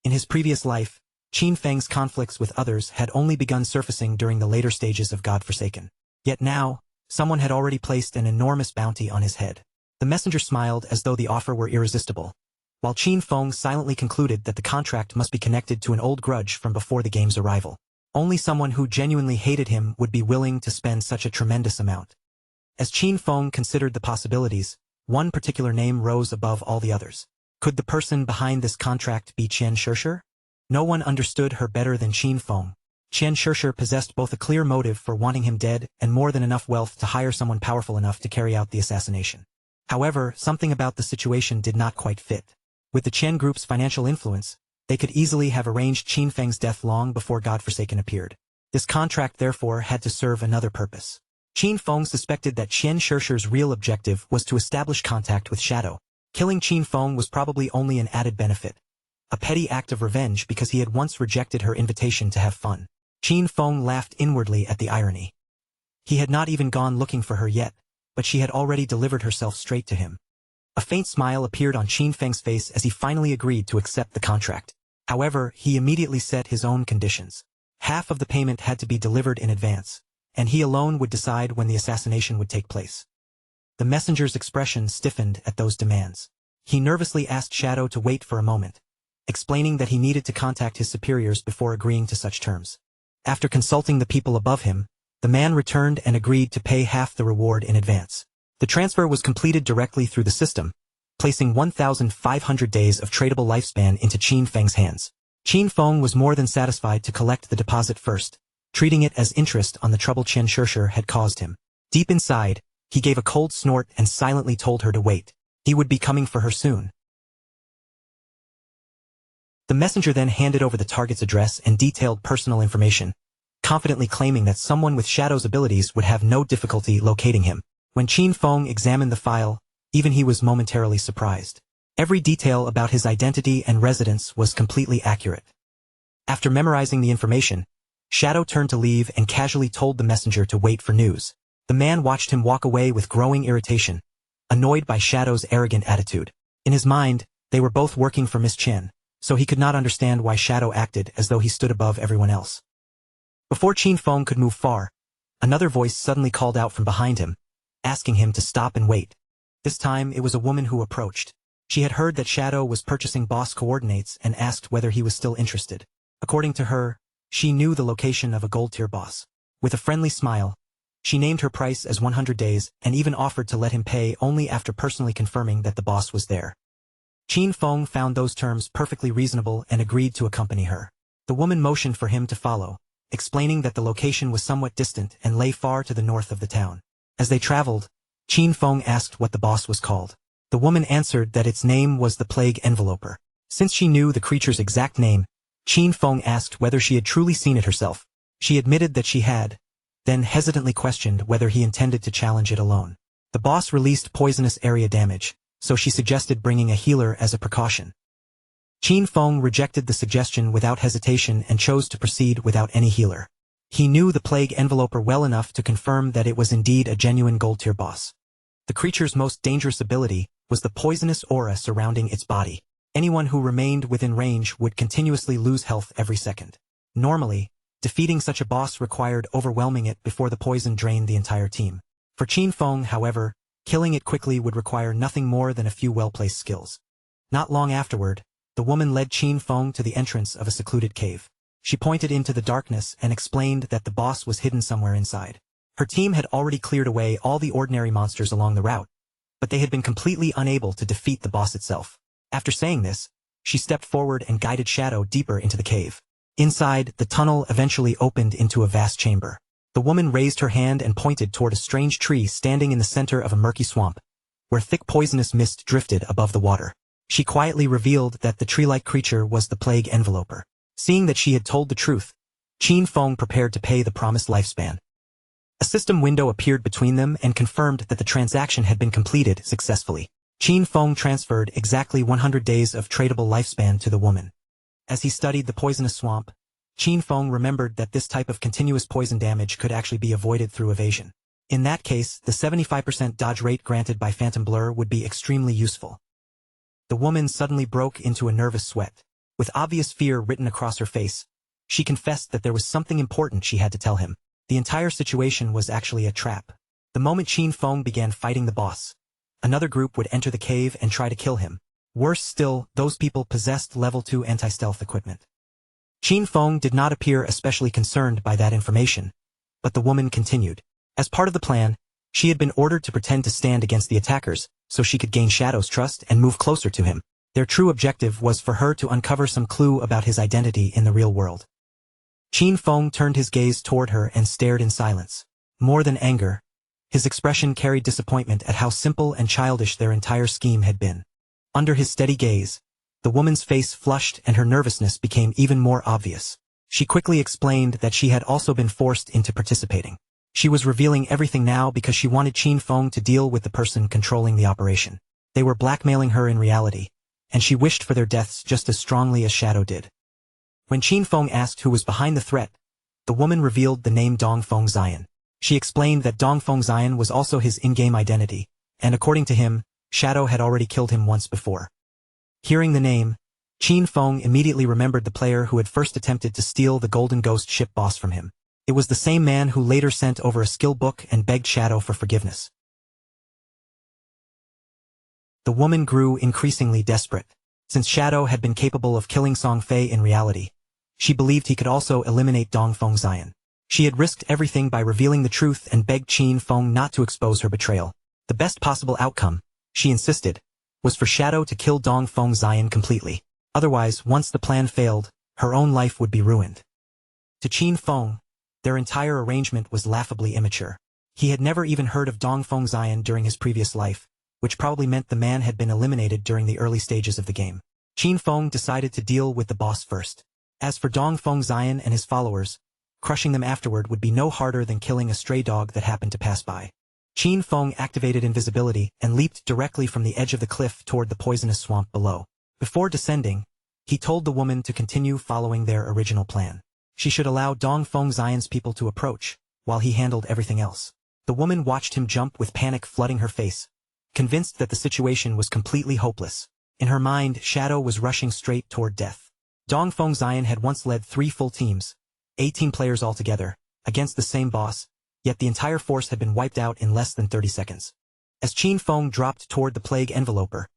In his previous life, Qin Feng's conflicts with others had only begun surfacing during the later stages of God-Forsaken. Yet now, someone had already placed an enormous bounty on his head. The messenger smiled as though the offer were irresistible, while Qin Feng silently concluded that the contract must be connected to an old grudge from before the game's arrival. Only someone who genuinely hated him would be willing to spend such a tremendous amount. As Qin Feng considered the possibilities, one particular name rose above all the others. Could the person behind this contract be Qian Shishir? No one understood her better than Qin Feng. Qian Shishir possessed both a clear motive for wanting him dead and more than enough wealth to hire someone powerful enough to carry out the assassination. However, something about the situation did not quite fit. With the Qian Group's financial influence, they could easily have arranged Qin Feng's death long before God-Forsaken appeared. This contract therefore had to serve another purpose. Qin Feng suspected that Qian Shishir's real objective was to establish contact with Shadow. Killing Qin Feng was probably only an added benefit, a petty act of revenge because he had once rejected her invitation to have fun. Qin Feng laughed inwardly at the irony. He had not even gone looking for her yet, but she had already delivered herself straight to him. A faint smile appeared on Qin Feng's face as he finally agreed to accept the contract. However, he immediately set his own conditions. Half of the payment had to be delivered in advance, and he alone would decide when the assassination would take place. The messenger's expression stiffened at those demands. He nervously asked Shadow to wait for a moment, explaining that he needed to contact his superiors before agreeing to such terms. After consulting the people above him, the man returned and agreed to pay half the reward in advance. The transfer was completed directly through the system, placing 1,500 days of tradable lifespan into Qin Feng's hands. Qin Feng was more than satisfied to collect the deposit first, treating it as interest on the trouble Qian Shishir had caused him. Deep inside, he gave a cold snort and silently told her to wait. He would be coming for her soon. The messenger then handed over the target's address and detailed personal information, confidently claiming that someone with Shadow's abilities would have no difficulty locating him. When Qin Feng examined the file, even he was momentarily surprised. Every detail about his identity and residence was completely accurate. After memorizing the information, Shadow turned to leave and casually told the messenger to wait for news. The man watched him walk away with growing irritation, annoyed by Shadow's arrogant attitude. In his mind, they were both working for Miss Chen, so he could not understand why Shadow acted as though he stood above everyone else. Before Qin Feng could move far, another voice suddenly called out from behind him, asking him to stop and wait. This time it was a woman who approached. She had heard that Shadow was purchasing boss coordinates and asked whether he was still interested. According to her, she knew the location of a gold-tier boss. With a friendly smile, she named her price as 100 days and even offered to let him pay only after personally confirming that the boss was there. Qin Feng found those terms perfectly reasonable and agreed to accompany her. The woman motioned for him to follow, explaining that the location was somewhat distant and lay far to the north of the town. As they traveled, Qin Feng asked what the boss was called. The woman answered that its name was the Plague Enveloper. Since she knew the creature's exact name, Qin Feng asked whether she had truly seen it herself. She admitted that she had, then hesitantly questioned whether he intended to challenge it alone. The boss released poisonous area damage, so she suggested bringing a healer as a precaution. Qin Feng rejected the suggestion without hesitation and chose to proceed without any healer. He knew the Plague Enveloper well enough to confirm that it was indeed a genuine gold-tier boss. The creature's most dangerous ability was the poisonous aura surrounding its body. Anyone who remained within range would continuously lose health every second. Normally, defeating such a boss required overwhelming it before the poison drained the entire team. For Qin Feng, however, killing it quickly would require nothing more than a few well-placed skills. Not long afterward, the woman led Qin Feng to the entrance of a secluded cave. She pointed into the darkness and explained that the boss was hidden somewhere inside. Her team had already cleared away all the ordinary monsters along the route, but they had been completely unable to defeat the boss itself. After saying this, she stepped forward and guided Shadow deeper into the cave. Inside, the tunnel eventually opened into a vast chamber. The woman raised her hand and pointed toward a strange tree standing in the center of a murky swamp, where thick poisonous mist drifted above the water. She quietly revealed that the tree-like creature was the Plague Enveloper. Seeing that she had told the truth, Qin Feng prepared to pay the promised lifespan. A system window appeared between them and confirmed that the transaction had been completed successfully. Qin Feng transferred exactly 100 days of tradable lifespan to the woman. As he studied the poisonous swamp, Qin Feng remembered that this type of continuous poison damage could actually be avoided through evasion. In that case, the 75% dodge rate granted by Phantom Blur would be extremely useful. The woman suddenly broke into a nervous sweat. With obvious fear written across her face, she confessed that there was something important she had to tell him. The entire situation was actually a trap. The moment Qin Feng began fighting the boss, another group would enter the cave and try to kill him. Worse still, those people possessed level 2 anti-stealth equipment. Qin Feng did not appear especially concerned by that information, but the woman continued. As part of the plan, she had been ordered to pretend to stand against the attackers, so she could gain Shadow's trust and move closer to him. Their true objective was for her to uncover some clue about his identity in the real world. Qin Feng turned his gaze toward her and stared in silence. More than anger, his expression carried disappointment at how simple and childish their entire scheme had been. Under his steady gaze, the woman's face flushed and her nervousness became even more obvious. She quickly explained that she had also been forced into participating. She was revealing everything now because she wanted Qin Feng to deal with the person controlling the operation. They were blackmailing her in reality, and she wished for their deaths just as strongly as Shadow did. When Qin Feng asked who was behind the threat, the woman revealed the name Dongfeng Xian. She explained that Dongfeng Xian was also his in-game identity, and according to him, Shadow had already killed him once before. Hearing the name, Qin Feng immediately remembered the player who had first attempted to steal the Golden Ghost ship boss from him. It was the same man who later sent over a skill book and begged Shadow for forgiveness. The woman grew increasingly desperate. Since Shadow had been capable of killing Song Fei in reality, she believed he could also eliminate Dongfeng Xian. She had risked everything by revealing the truth and begged Qin Feng not to expose her betrayal. The best possible outcome, she insisted, was for Shadow to kill Dongfeng Xian completely. Otherwise, once the plan failed, her own life would be ruined. To Qin Feng, their entire arrangement was laughably immature. He had never even heard of Dongfeng Xian during his previous life, which probably meant the man had been eliminated during the early stages of the game. Qin Feng decided to deal with the boss first. As for Dongfeng Xian and his followers, crushing them afterward would be no harder than killing a stray dog that happened to pass by. Qin Feng activated invisibility and leaped directly from the edge of the cliff toward the poisonous swamp below. Before descending, he told the woman to continue following their original plan. She should allow Dongfeng Xian's people to approach, while he handled everything else. The woman watched him jump with panic flooding her face, convinced that the situation was completely hopeless. In her mind, Shadow was rushing straight toward death. Dongfeng Xian had once led 3 full teams, 18 players altogether, against the same boss, yet the entire force had been wiped out in less than 30 seconds. As Qin Feng dropped toward the plague enveloper,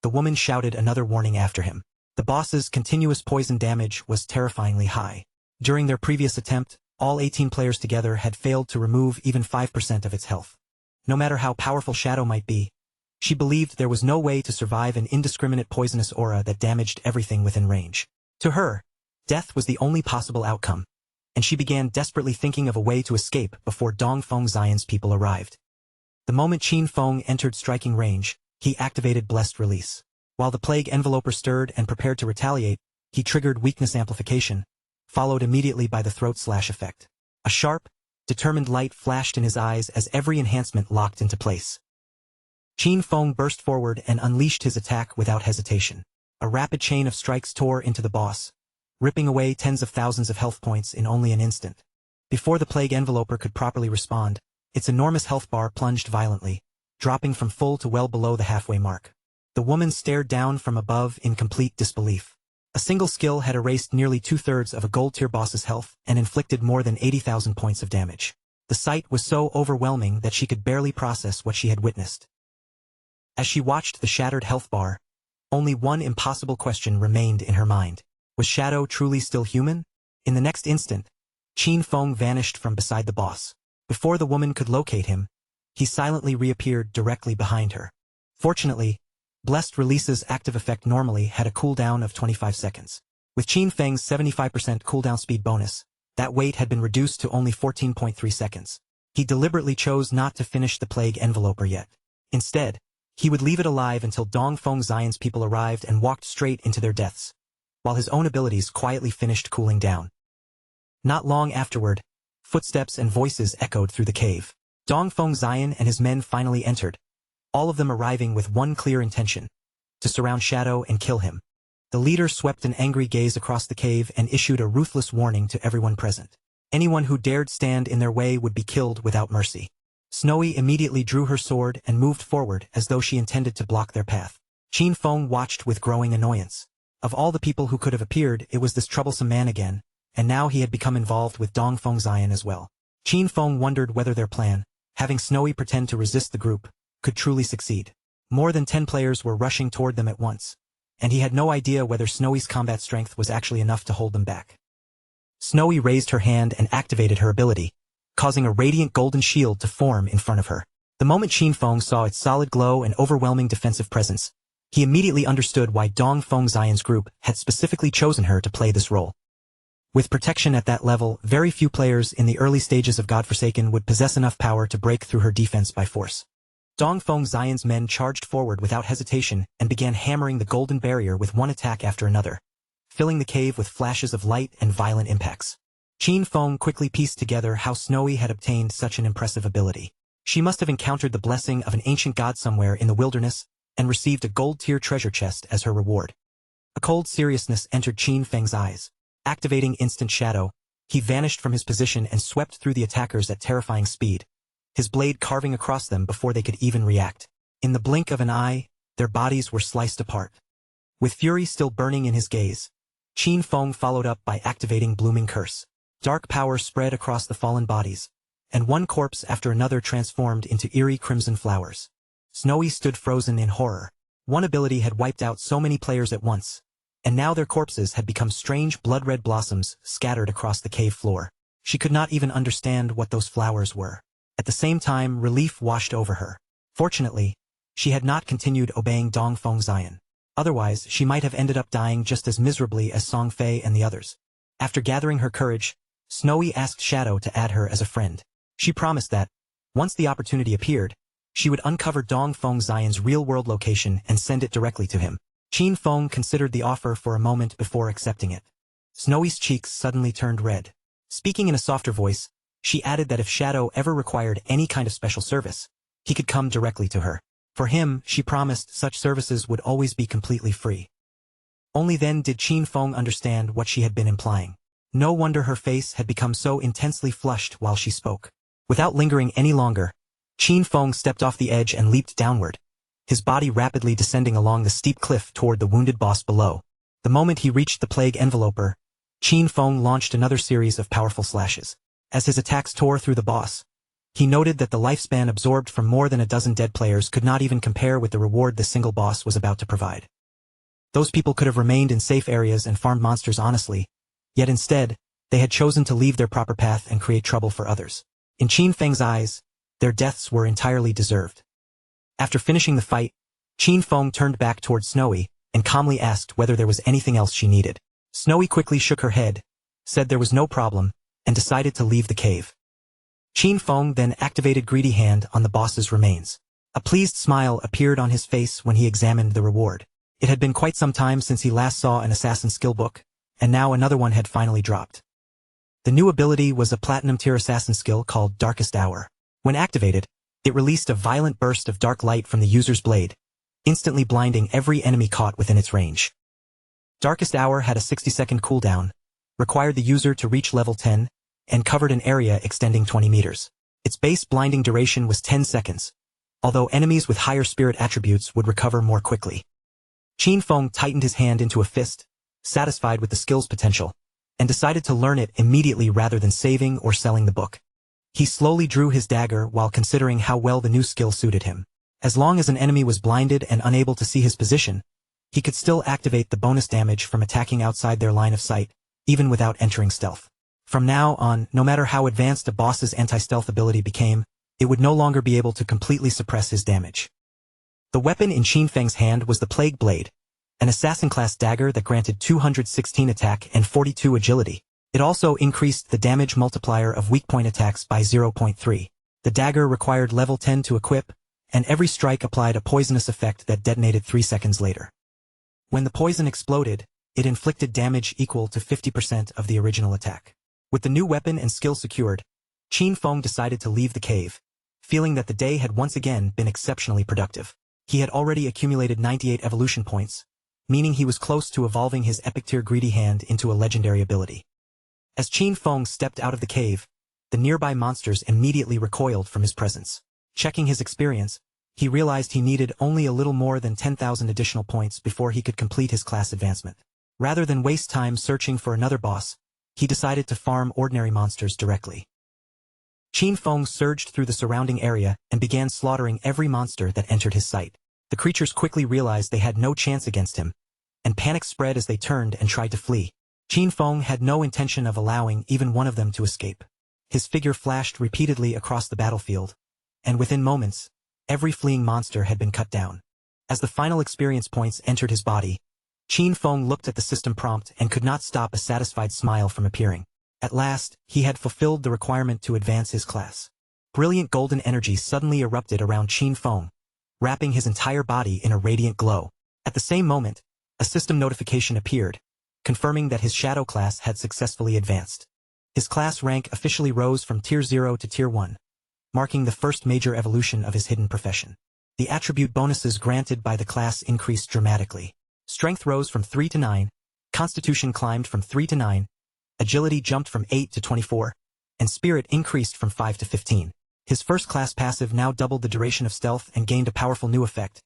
the woman shouted another warning after him. The boss's continuous poison damage was terrifyingly high. During their previous attempt, all 18 players together had failed to remove even 5% of its health. No matter how powerful Shadow might be, she believed there was no way to survive an indiscriminate poisonous aura that damaged everything within range. To her, death was the only possible outcome, and she began desperately thinking of a way to escape before Dongfeng Xian's people arrived. The moment Qin Feng entered striking range, he activated Blessed Release. While the plague enveloper stirred and prepared to retaliate, he triggered Weakness Amplification, followed immediately by the Throat Slash effect. A sharp, determined light flashed in his eyes as every enhancement locked into place. Qin Feng burst forward and unleashed his attack without hesitation. A rapid chain of strikes tore into the boss, ripping away tens of thousands of health points in only an instant. Before the plague enveloper could properly respond, its enormous health bar plunged violently, dropping from full to well below the halfway mark. The woman stared down from above in complete disbelief. A single skill had erased nearly 2/3 of a gold-tier boss's health and inflicted more than 80,000 points of damage. The sight was so overwhelming that she could barely process what she had witnessed. As she watched the shattered health bar, only one impossible question remained in her mind. Was Shadow truly still human? In the next instant, Qin Feng vanished from beside the boss. Before the woman could locate him, he silently reappeared directly behind her. Fortunately, Blessed Release's active effect normally had a cooldown of 25 seconds. With Qin Feng's 75% cooldown speed bonus, that wait had been reduced to only 14.3 seconds. He deliberately chose not to finish the plague enveloper yet. Instead, he would leave it alive until Dongfeng Xian's people arrived and walked straight into their deaths, while his own abilities quietly finished cooling down. Not long afterward, Footsteps and voices echoed through the cave. Dongfeng Xian and his men finally entered, all of them arriving with one clear intention: to surround Shadow and kill him. The leader swept an angry gaze across the cave and issued a ruthless warning to everyone present. Anyone who dared stand in their way would be killed without mercy. Snowy immediately drew her sword and moved forward as though she intended to block their path. Qin Feng watched with growing annoyance. Of all the people who could have appeared, it was this troublesome man again, and now he had become involved with Dongfeng Xian as well. Qin Feng wondered whether their plan, having Snowy pretend to resist the group, could truly succeed. More than 10 players were rushing toward them at once, and he had no idea whether Snowy's combat strength was actually enough to hold them back. Snowy raised her hand and activated her ability, causing a radiant golden shield to form in front of her. The moment Qin Feng saw its solid glow and overwhelming defensive presence, he immediately understood why Dongfeng Xian's group had specifically chosen her to play this role. With protection at that level, very few players in the early stages of Godforsaken would possess enough power to break through her defense by force. Dongfeng Xian's men charged forward without hesitation and began hammering the golden barrier with one attack after another, filling the cave with flashes of light and violent impacts. Qin Feng quickly pieced together how Snowy had obtained such an impressive ability. She must have encountered the blessing of an ancient god somewhere in the wilderness and received a gold-tier treasure chest as her reward. A cold seriousness entered Qin Feng's eyes. Activating Instant Shadow, he vanished from his position and swept through the attackers at terrifying speed, his blade carving across them before they could even react. In the blink of an eye, their bodies were sliced apart. With fury still burning in his gaze, Qin Feng followed up by activating Blooming Curse. Dark power spread across the fallen bodies, and one corpse after another transformed into eerie crimson flowers. Snowy stood frozen in horror. One ability had wiped out so many players at once, and now their corpses had become strange blood-red blossoms scattered across the cave floor. She could not even understand what those flowers were. At the same time, relief washed over her. Fortunately, she had not continued obeying Dongfeng Xian. Otherwise, she might have ended up dying just as miserably as Song Fei and the others. After gathering her courage, Snowy asked Shadow to add her as a friend. She promised that, once the opportunity appeared, she would uncover Dongfeng Xian's real-world location and send it directly to him. Qin Feng considered the offer for a moment before accepting it. Snowy's cheeks suddenly turned red. Speaking in a softer voice, she added that if Shadow ever required any kind of special service, he could come directly to her. For him, she promised such services would always be completely free. Only then did Qin Feng understand what she had been implying. No wonder her face had become so intensely flushed while she spoke. Without lingering any longer, Qin Feng stepped off the edge and leaped downward, his body rapidly descending along the steep cliff toward the wounded boss below. The moment he reached the plague enveloper, Qin Feng launched another series of powerful slashes. As his attacks tore through the boss, he noted that the lifespan absorbed from more than a dozen dead players could not even compare with the reward the single boss was about to provide. Those people could have remained in safe areas and farmed monsters honestly, yet instead, they had chosen to leave their proper path and create trouble for others. In Qin Feng's eyes, their deaths were entirely deserved. After finishing the fight, Qin Feng turned back toward Snowy and calmly asked whether there was anything else she needed. Snowy quickly shook her head, said there was no problem, and decided to leave the cave. Qin Feng then activated Greedy Hand on the boss's remains. A pleased smile appeared on his face when he examined the reward. It had been quite some time since he last saw an assassin skill book, and now another one had finally dropped. The new ability was a platinum-tier assassin skill called Darkest Hour. When activated, it released a violent burst of dark light from the user's blade, instantly blinding every enemy caught within its range. Darkest Hour had a 60-second cooldown, required the user to reach level 10, and covered an area extending 20 meters. Its base blinding duration was 10 seconds, although enemies with higher spirit attributes would recover more quickly. Qin Feng tightened his hand into a fist, satisfied with the skill's potential, and decided to learn it immediately rather than saving or selling the book. He slowly drew his dagger while considering how well the new skill suited him. As long as an enemy was blinded and unable to see his position, he could still activate the bonus damage from attacking outside their line of sight, even without entering stealth. From now on, no matter how advanced a boss's anti-stealth ability became, it would no longer be able to completely suppress his damage. The weapon in Qin Feng's hand was the Plague Blade, an assassin-class dagger that granted 216 attack and 42 agility. It also increased the damage multiplier of weak point attacks by 0.3. The dagger required level 10 to equip, and every strike applied a poisonous effect that detonated 3 seconds later. When the poison exploded, it inflicted damage equal to 50% of the original attack. With the new weapon and skill secured, Qin Feng decided to leave the cave, feeling that the day had once again been exceptionally productive. He had already accumulated 98 evolution points, meaning he was close to evolving his epic tier greedy hand into a legendary ability. As Qin Feng stepped out of the cave, the nearby monsters immediately recoiled from his presence. Checking his experience, he realized he needed only a little more than 10,000 additional points before he could complete his class advancement. Rather than waste time searching for another boss, he decided to farm ordinary monsters directly. Qin Feng surged through the surrounding area and began slaughtering every monster that entered his sight. The creatures quickly realized they had no chance against him, and panic spread as they turned and tried to flee. Qin Feng had no intention of allowing even one of them to escape. His figure flashed repeatedly across the battlefield, and within moments, every fleeing monster had been cut down. As the final experience points entered his body, Qin Feng looked at the system prompt and could not stop a satisfied smile from appearing. At last, he had fulfilled the requirement to advance his class. Brilliant golden energy suddenly erupted around Qin Feng, wrapping his entire body in a radiant glow. At the same moment, a system notification appeared, confirming that his shadow class had successfully advanced. His class rank officially rose from Tier 0 to Tier 1, marking the first major evolution of his hidden profession. The attribute bonuses granted by the class increased dramatically. Strength rose from 3 to 9, Constitution climbed from 3 to 9, Agility jumped from 8 to 24, and Spirit increased from 5 to 15. His first class passive now doubled the duration of stealth and gained a powerful new effect,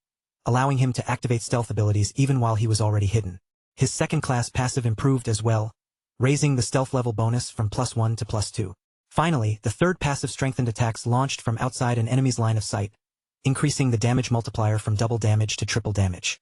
allowing him to activate stealth abilities even while he was already hidden. His second class passive improved as well, raising the stealth level bonus from +1 to +2. Finally, the third passive strengthened attacks launched from outside an enemy's line of sight, increasing the damage multiplier from double damage to triple damage.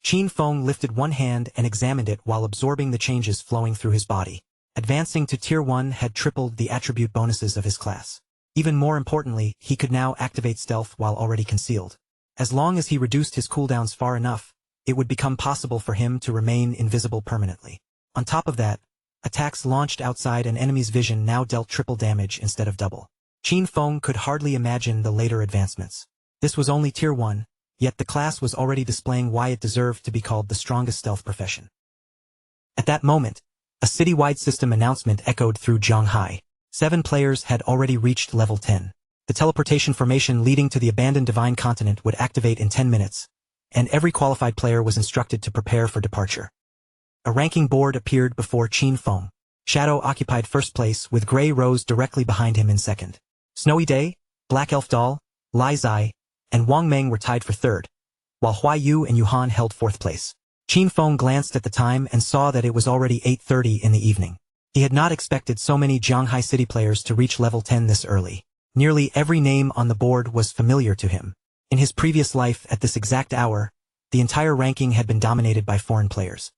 Qin Feng lifted one hand and examined it while absorbing the changes flowing through his body. Advancing to Tier 1 had tripled the attribute bonuses of his class. Even more importantly, he could now activate stealth while already concealed. As long as he reduced his cooldowns far enough, it would become possible for him to remain invisible permanently. On top of that, attacks launched outside an enemy's vision now dealt triple damage instead of double. Qin Feng could hardly imagine the later advancements. This was only Tier 1, yet the class was already displaying why it deserved to be called the strongest stealth profession. At that moment, a city-wide system announcement echoed through Zhanghai. 7 players had already reached level 10. The teleportation formation leading to the abandoned Divine Continent would activate in 10 minutes, and every qualified player was instructed to prepare for departure. A ranking board appeared before Qin Feng. Shadow occupied first place, with Gray Rose directly behind him in second. Snowy Day, Black Elf Doll, Lai Zai, and Wang Meng were tied for third, while Huai Yu and Yuhan held fourth place. Qin Feng glanced at the time and saw that it was already 8:30 in the evening. He had not expected so many Zhanghai City players to reach level 10 this early. Nearly every name on the board was familiar to him. In his previous life at this exact hour, the entire ranking had been dominated by foreign players.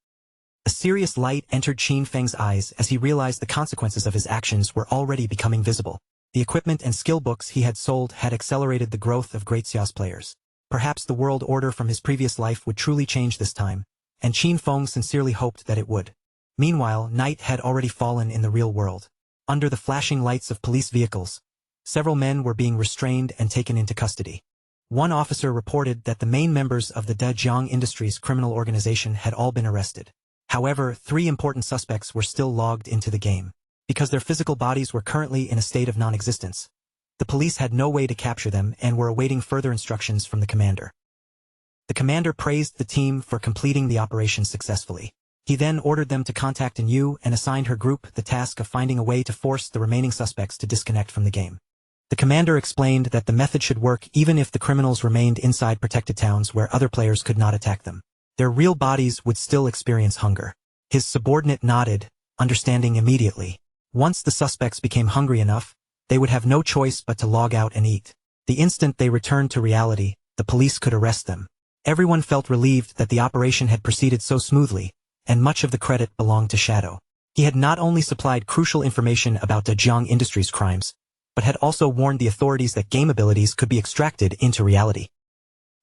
A serious light entered Qin Feng's eyes as he realized the consequences of his actions were already becoming visible. The equipment and skill books he had sold had accelerated the growth of Great Xiao's players. Perhaps the world order from his previous life would truly change this time, and Qin Feng sincerely hoped that it would. Meanwhile, night had already fallen in the real world. Under the flashing lights of police vehicles, several men were being restrained and taken into custody. One officer reported that the main members of the Dejiang Industries criminal organization had all been arrested. However, 3 important suspects were still logged into the game. Because their physical bodies were currently in a state of non-existence, the police had no way to capture them and were awaiting further instructions from the commander. The commander praised the team for completing the operation successfully. He then ordered them to contact An Yu and assigned her group the task of finding a way to force the remaining suspects to disconnect from the game. The commander explained that the method should work even if the criminals remained inside protected towns where other players could not attack them. Their real bodies would still experience hunger. His subordinate nodded, understanding immediately. Once the suspects became hungry enough, they would have no choice but to log out and eat. The instant they returned to reality, the police could arrest them. Everyone felt relieved that the operation had proceeded so smoothly, and much of the credit belonged to Shadow. He had not only supplied crucial information about Dejiang Industries' crimes, but had also warned the authorities that game abilities could be extracted into reality.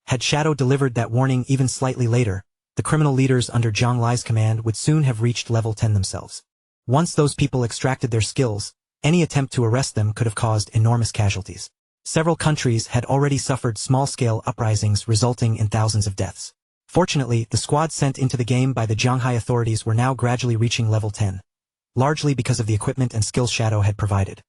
Had Shadow delivered that warning even slightly later, the criminal leaders under Zhang Lai's command would soon have reached level 10 themselves. Once those people extracted their skills, any attempt to arrest them could have caused enormous casualties. Several countries had already suffered small-scale uprisings resulting in thousands of deaths. Fortunately, the squad sent into the game by the Zhanghai authorities were now gradually reaching level 10, largely because of the equipment and skills Shadow had provided.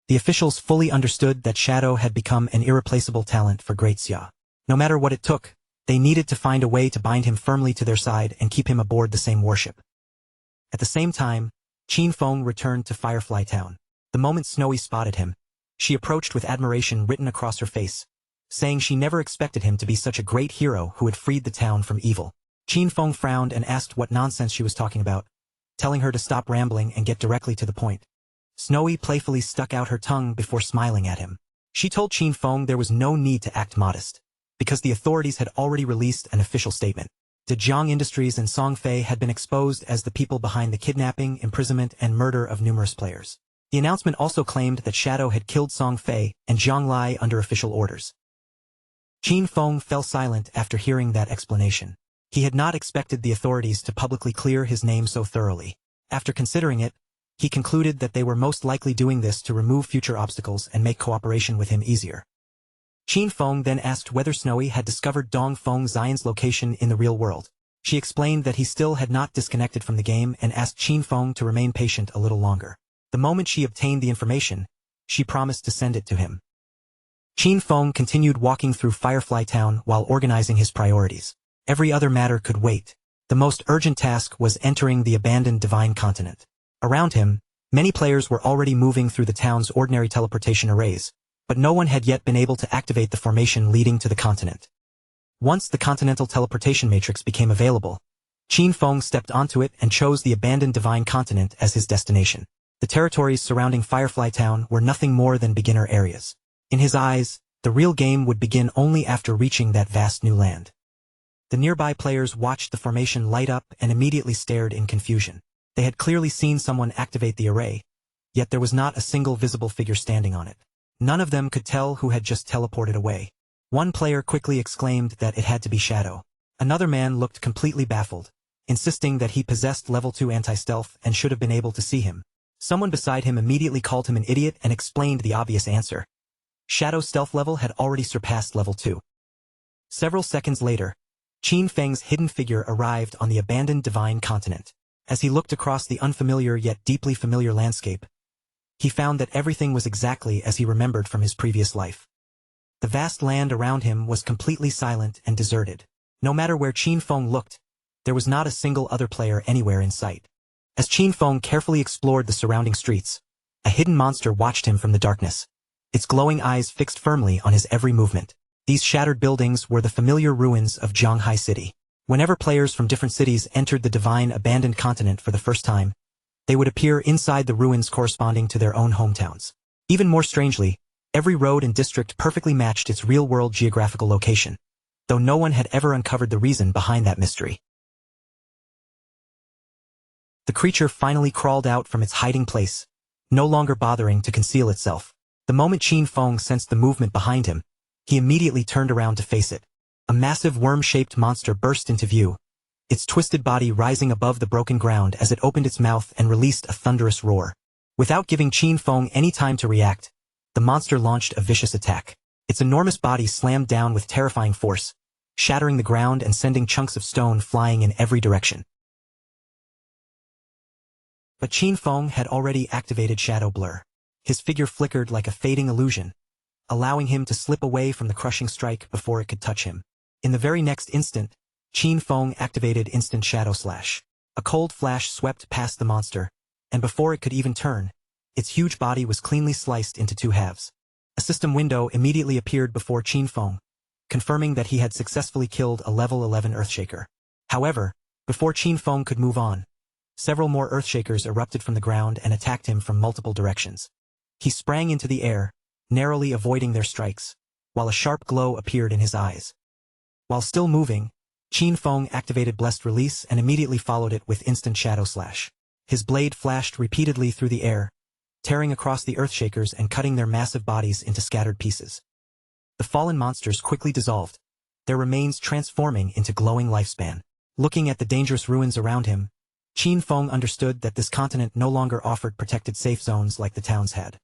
The officials fully understood that Shadow had become an irreplaceable talent for Great Xia. No matter what it took, they needed to find a way to bind him firmly to their side and keep him aboard the same warship. At the same time, Qin Feng returned to Firefly Town. The moment Snowy spotted him, she approached with admiration written across her face, saying she never expected him to be such a great hero who had freed the town from evil. Qin Feng frowned and asked what nonsense she was talking about, telling her to stop rambling and get directly to the point. Snowy playfully stuck out her tongue before smiling at him. She told Qin Feng there was no need to act modest, because the authorities had already released an official statement. Dejiang Industries and Song Fei had been exposed as the people behind the kidnapping, imprisonment, and murder of numerous players. The announcement also claimed that Shadow had killed Song Fei and Zhang Lai under official orders. Qin Feng fell silent after hearing that explanation. He had not expected the authorities to publicly clear his name so thoroughly. After considering it, he concluded that they were most likely doing this to remove future obstacles and make cooperation with him easier. Qin Feng then asked whether Snowy had discovered Dong Feng Xian's location in the real world. She explained that he still had not disconnected from the game and asked Qin Feng to remain patient a little longer. The moment she obtained the information, she promised to send it to him. Qin Feng continued walking through Firefly Town while organizing his priorities. Every other matter could wait. The most urgent task was entering the abandoned Divine Continent. Around him, many players were already moving through the town's ordinary teleportation arrays, but no one had yet been able to activate the formation leading to the continent. Once the continental teleportation matrix became available, Qin Feng stepped onto it and chose the abandoned Divine Continent as his destination. The territories surrounding Firefly Town were nothing more than beginner areas. In his eyes, the real game would begin only after reaching that vast new land. The nearby players watched the formation light up and immediately stared in confusion. They had clearly seen someone activate the array, yet there was not a single visible figure standing on it. None of them could tell who had just teleported away. One player quickly exclaimed that it had to be Shadow. Another man looked completely baffled, insisting that he possessed level 2 anti-stealth and should have been able to see him. Someone beside him immediately called him an idiot and explained the obvious answer. Shadow's stealth level had already surpassed level 2. Several seconds later, Qin Feng's hidden figure arrived on the abandoned Divine Continent. As he looked across the unfamiliar yet deeply familiar landscape, he found that everything was exactly as he remembered from his previous life. The vast land around him was completely silent and deserted. No matter where Qin Feng looked, there was not a single other player anywhere in sight. As Qin Feng carefully explored the surrounding streets, a hidden monster watched him from the darkness, its glowing eyes fixed firmly on his every movement. These shattered buildings were the familiar ruins of Zhanghai City. Whenever players from different cities entered the divine abandoned continent for the first time, they would appear inside the ruins corresponding to their own hometowns. Even more strangely, every road and district perfectly matched its real-world geographical location, though no one had ever uncovered the reason behind that mystery. The creature finally crawled out from its hiding place, no longer bothering to conceal itself. The moment Qin Feng sensed the movement behind him, he immediately turned around to face it. A massive worm-shaped monster burst into view, its twisted body rising above the broken ground as it opened its mouth and released a thunderous roar. Without giving Qin Feng any time to react, the monster launched a vicious attack. Its enormous body slammed down with terrifying force, shattering the ground and sending chunks of stone flying in every direction. But Qin Feng had already activated Shadow Blur. His figure flickered like a fading illusion, allowing him to slip away from the crushing strike before it could touch him. In the very next instant, Qin Feng activated Instant Shadow Slash. A cold flash swept past the monster, and before it could even turn, its huge body was cleanly sliced into two halves. A system window immediately appeared before Qin Feng, confirming that he had successfully killed a level 11 Earthshaker. However, before Qin Feng could move on, several more Earthshakers erupted from the ground and attacked him from multiple directions. He sprang into the air, narrowly avoiding their strikes, while a sharp glow appeared in his eyes. While still moving, Qin Feng activated Blessed Release and immediately followed it with Instant Shadow Slash. His blade flashed repeatedly through the air, tearing across the Earthshakers and cutting their massive bodies into scattered pieces. The fallen monsters quickly dissolved, their remains transforming into glowing lifespan. Looking at the dangerous ruins around him, Qin Feng understood that this continent no longer offered protected safe zones like the towns had.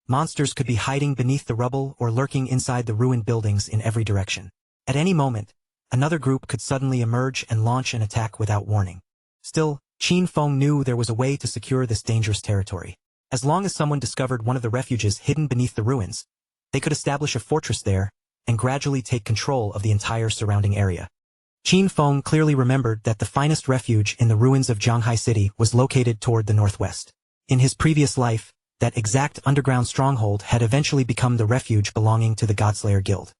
Monsters could be hiding beneath the rubble or lurking inside the ruined buildings in every direction. At any moment, another group could suddenly emerge and launch an attack without warning. Still, Qin Feng knew there was a way to secure this dangerous territory. As long as someone discovered one of the refuges hidden beneath the ruins, they could establish a fortress there and gradually take control of the entire surrounding area. Qin Feng clearly remembered that the finest refuge in the ruins of Zhanghai City was located toward the northwest. In his previous life, that exact underground stronghold had eventually become the refuge belonging to the Godslayer Guild.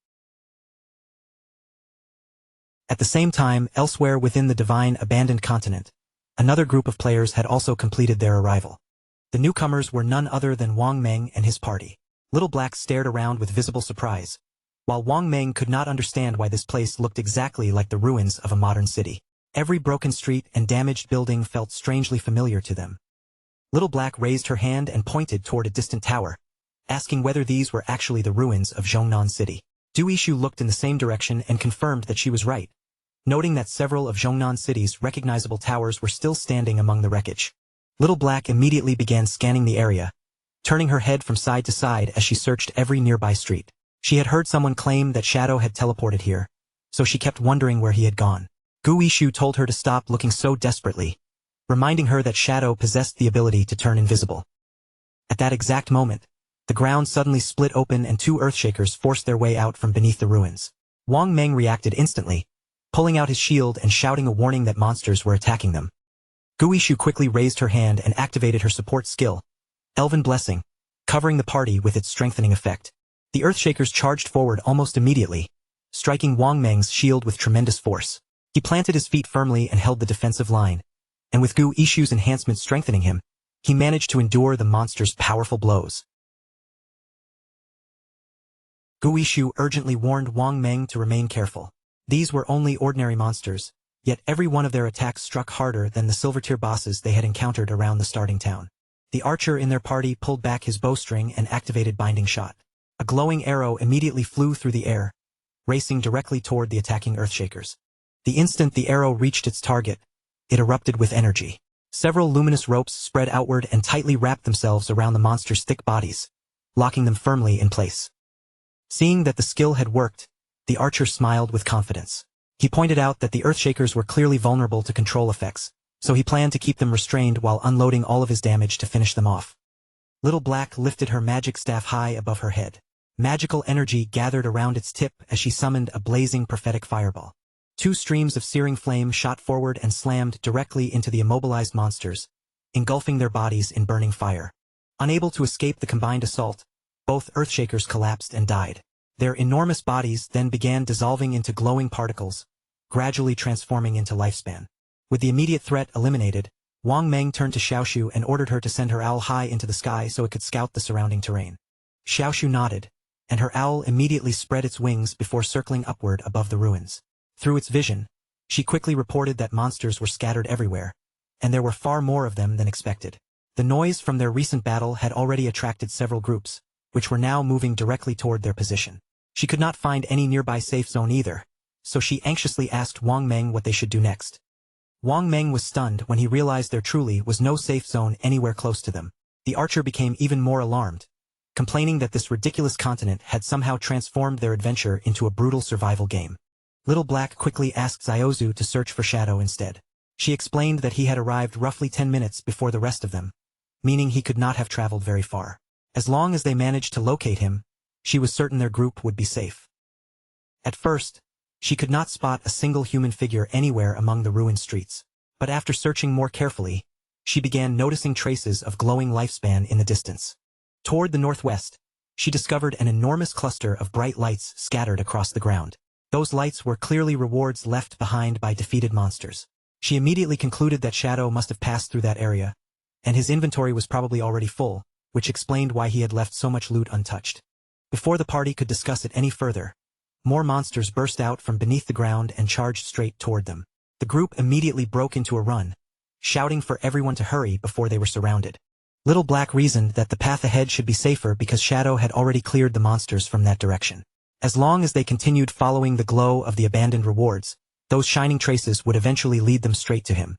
At the same time, elsewhere within the divine abandoned continent, another group of players had also completed their arrival. The newcomers were none other than Wang Meng and his party. Little Black stared around with visible surprise, while Wang Meng could not understand why this place looked exactly like the ruins of a modern city. Every broken street and damaged building felt strangely familiar to them. Little Black raised her hand and pointed toward a distant tower, asking whether these were actually the ruins of Zhongnan City. Du Yishu looked in the same direction and confirmed that she was right, noting that several of Zhongnan City's recognizable towers were still standing among the wreckage. Little Black immediately began scanning the area, turning her head from side to side as she searched every nearby street. She had heard someone claim that Shadow had teleported here, so she kept wondering where he had gone. Gu Yishu told her to stop looking so desperately, reminding her that Shadow possessed the ability to turn invisible. At that exact moment, the ground suddenly split open and two earthshakers forced their way out from beneath the ruins. Wang Meng reacted instantly, pulling out his shield and shouting a warning that monsters were attacking them. Gu Yishu quickly raised her hand and activated her support skill, Elven Blessing, covering the party with its strengthening effect. The earthshakers charged forward almost immediately, striking Wang Meng's shield with tremendous force. He planted his feet firmly and held the defensive line, and with Gu Yishu's enhancement strengthening him, he managed to endure the monster's powerful blows. Gu Yishu urgently warned Wang Meng to remain careful. These were only ordinary monsters, yet every one of their attacks struck harder than the silver-tier bosses they had encountered around the starting town. The archer in their party pulled back his bowstring and activated Binding Shot. A glowing arrow immediately flew through the air, racing directly toward the attacking earthshakers. The instant the arrow reached its target, it erupted with energy. Several luminous ropes spread outward and tightly wrapped themselves around the monster's thick bodies, locking them firmly in place. Seeing that the skill had worked, the archer smiled with confidence. He pointed out that the earthshakers were clearly vulnerable to control effects, so he planned to keep them restrained while unloading all of his damage to finish them off. Little Black lifted her magic staff high above her head. Magical energy gathered around its tip as she summoned a blazing prophetic fireball. Two streams of searing flame shot forward and slammed directly into the immobilized monsters, engulfing their bodies in burning fire. Unable to escape the combined assault, both earthshakers collapsed and died. Their enormous bodies then began dissolving into glowing particles, gradually transforming into lifespan. With the immediate threat eliminated, Wang Meng turned to Xiaoshu and ordered her to send her owl high into the sky so it could scout the surrounding terrain. Xiaoshu nodded, and her owl immediately spread its wings before circling upward above the ruins. Through its vision, she quickly reported that monsters were scattered everywhere, and there were far more of them than expected. The noise from their recent battle had already attracted several groups, which were now moving directly toward their position. She could not find any nearby safe zone either, so she anxiously asked Wang Meng what they should do next. Wang Meng was stunned when he realized there truly was no safe zone anywhere close to them. The archer became even more alarmed, complaining that this ridiculous continent had somehow transformed their adventure into a brutal survival game. Little Black quickly asked Ziozu to search for Shadow instead. She explained that he had arrived roughly 10 minutes before the rest of them, meaning he could not have traveled very far. As long as they managed to locate him, she was certain their group would be safe. At first, she could not spot a single human figure anywhere among the ruined streets, but after searching more carefully, she began noticing traces of glowing lifespan in the distance. Toward the northwest, she discovered an enormous cluster of bright lights scattered across the ground. Those lights were clearly rewards left behind by defeated monsters. She immediately concluded that Shadow must have passed through that area, and his inventory was probably already full, which explained why he had left so much loot untouched. Before the party could discuss it any further, more monsters burst out from beneath the ground and charged straight toward them. The group immediately broke into a run, shouting for everyone to hurry before they were surrounded. Little Black reasoned that the path ahead should be safer because Shadow had already cleared the monsters from that direction. As long as they continued following the glow of the abandoned rewards, those shining traces would eventually lead them straight to him.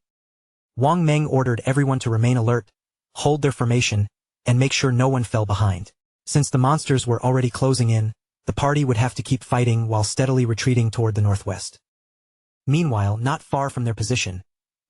Wang Meng ordered everyone to remain alert, hold their formation, and make sure no one fell behind. Since the monsters were already closing in, the party would have to keep fighting while steadily retreating toward the northwest. Meanwhile, not far from their position,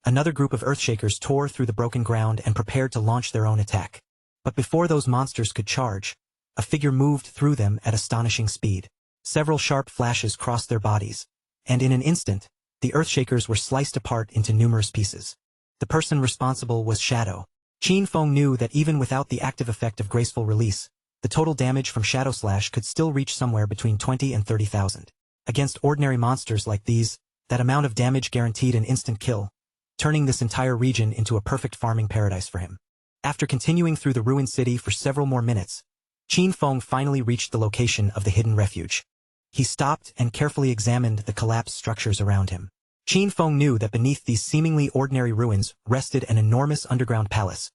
another group of earthshakers tore through the broken ground and prepared to launch their own attack. But before those monsters could charge, a figure moved through them at astonishing speed. Several sharp flashes crossed their bodies, and in an instant, the Earthshakers were sliced apart into numerous pieces. The person responsible was Shadow. Qin Feng knew that even without the active effect of graceful release, the total damage from Shadow Slash could still reach somewhere between 20 and 30,000. Against ordinary monsters like these, that amount of damage guaranteed an instant kill, turning this entire region into a perfect farming paradise for him. After continuing through the ruined city for several more minutes, Qin Feng finally reached the location of the hidden refuge. He stopped and carefully examined the collapsed structures around him. Qin Feng knew that beneath these seemingly ordinary ruins rested an enormous underground palace,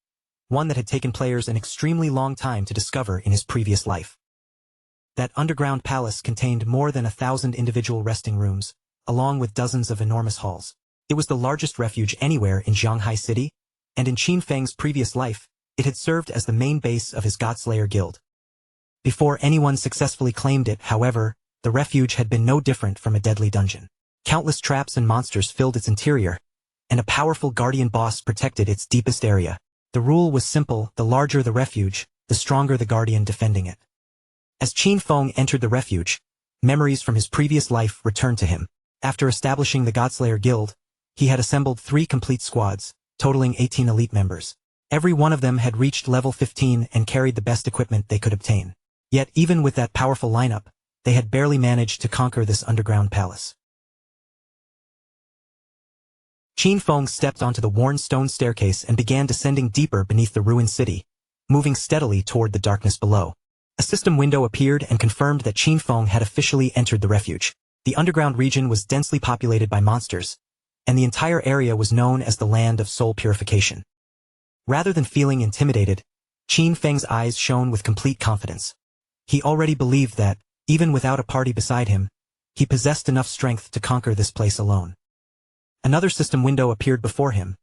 one that had taken players an extremely long time to discover in his previous life. That underground palace contained more than 1,000 individual resting rooms, along with dozens of enormous halls. It was the largest refuge anywhere in Zhanghai City, and in Qin Feng's previous life, it had served as the main base of his Godslayer guild. Before anyone successfully claimed it, however, the refuge had been no different from a deadly dungeon. Countless traps and monsters filled its interior, and a powerful guardian boss protected its deepest area. The rule was simple: the larger the refuge, the stronger the guardian defending it. As Qin Feng entered the refuge, memories from his previous life returned to him. After establishing the Godslayer guild, he had assembled 3 complete squads, totaling 18 elite members. Every one of them had reached level 15 and carried the best equipment they could obtain. Yet even with that powerful lineup, they had barely managed to conquer this underground palace. Qin Feng stepped onto the worn stone staircase and began descending deeper beneath the ruined city, moving steadily toward the darkness below. A system window appeared and confirmed that Qin Feng had officially entered the refuge. The underground region was densely populated by monsters, and the entire area was known as the Land of Soul Purification. Rather than feeling intimidated, Qin Feng's eyes shone with complete confidence. He already believed that, even without a party beside him, he possessed enough strength to conquer this place alone. Another system window appeared before him,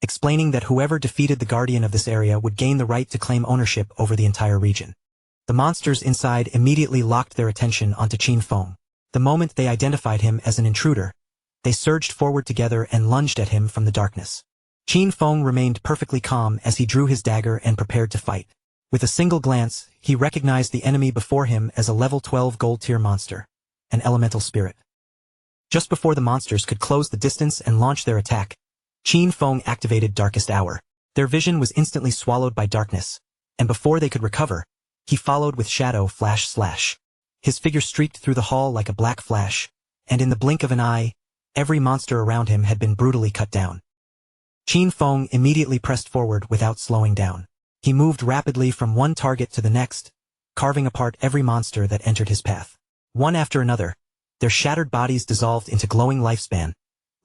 explaining that whoever defeated the guardian of this area would gain the right to claim ownership over the entire region. The monsters inside immediately locked their attention onto Qin Feng. The moment they identified him as an intruder, they surged forward together and lunged at him from the darkness. Qin Feng remained perfectly calm as he drew his dagger and prepared to fight. With a single glance, he recognized the enemy before him as a level 12 gold-tier monster, an elemental spirit. Just before the monsters could close the distance and launch their attack, Qin Feng activated Darkest Hour. Their vision was instantly swallowed by darkness, and before they could recover, he followed with Shadow Slash. His figure streaked through the hall like a black flash, and in the blink of an eye, every monster around him had been brutally cut down. Qin Feng immediately pressed forward without slowing down. He moved rapidly from one target to the next, carving apart every monster that entered his path. One after another, their shattered bodies dissolved into glowing lifespan,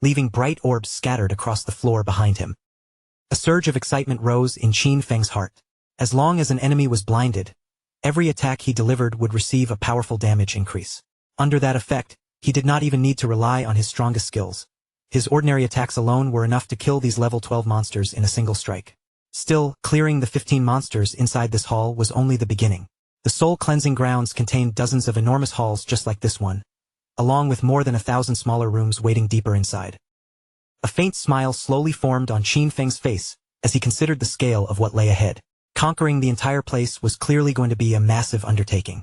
leaving bright orbs scattered across the floor behind him. A surge of excitement rose in Qin Feng's heart. As long as an enemy was blinded, every attack he delivered would receive a powerful damage increase. Under that effect, he did not even need to rely on his strongest skills. His ordinary attacks alone were enough to kill these level 12 monsters in a single strike. Still, clearing the 15 monsters inside this hall was only the beginning. The soul cleansing grounds contained dozens of enormous halls just like this one, along with more than 1,000 smaller rooms waiting deeper inside. A faint smile slowly formed on Qin Feng's face as he considered the scale of what lay ahead. Conquering the entire place was clearly going to be a massive undertaking.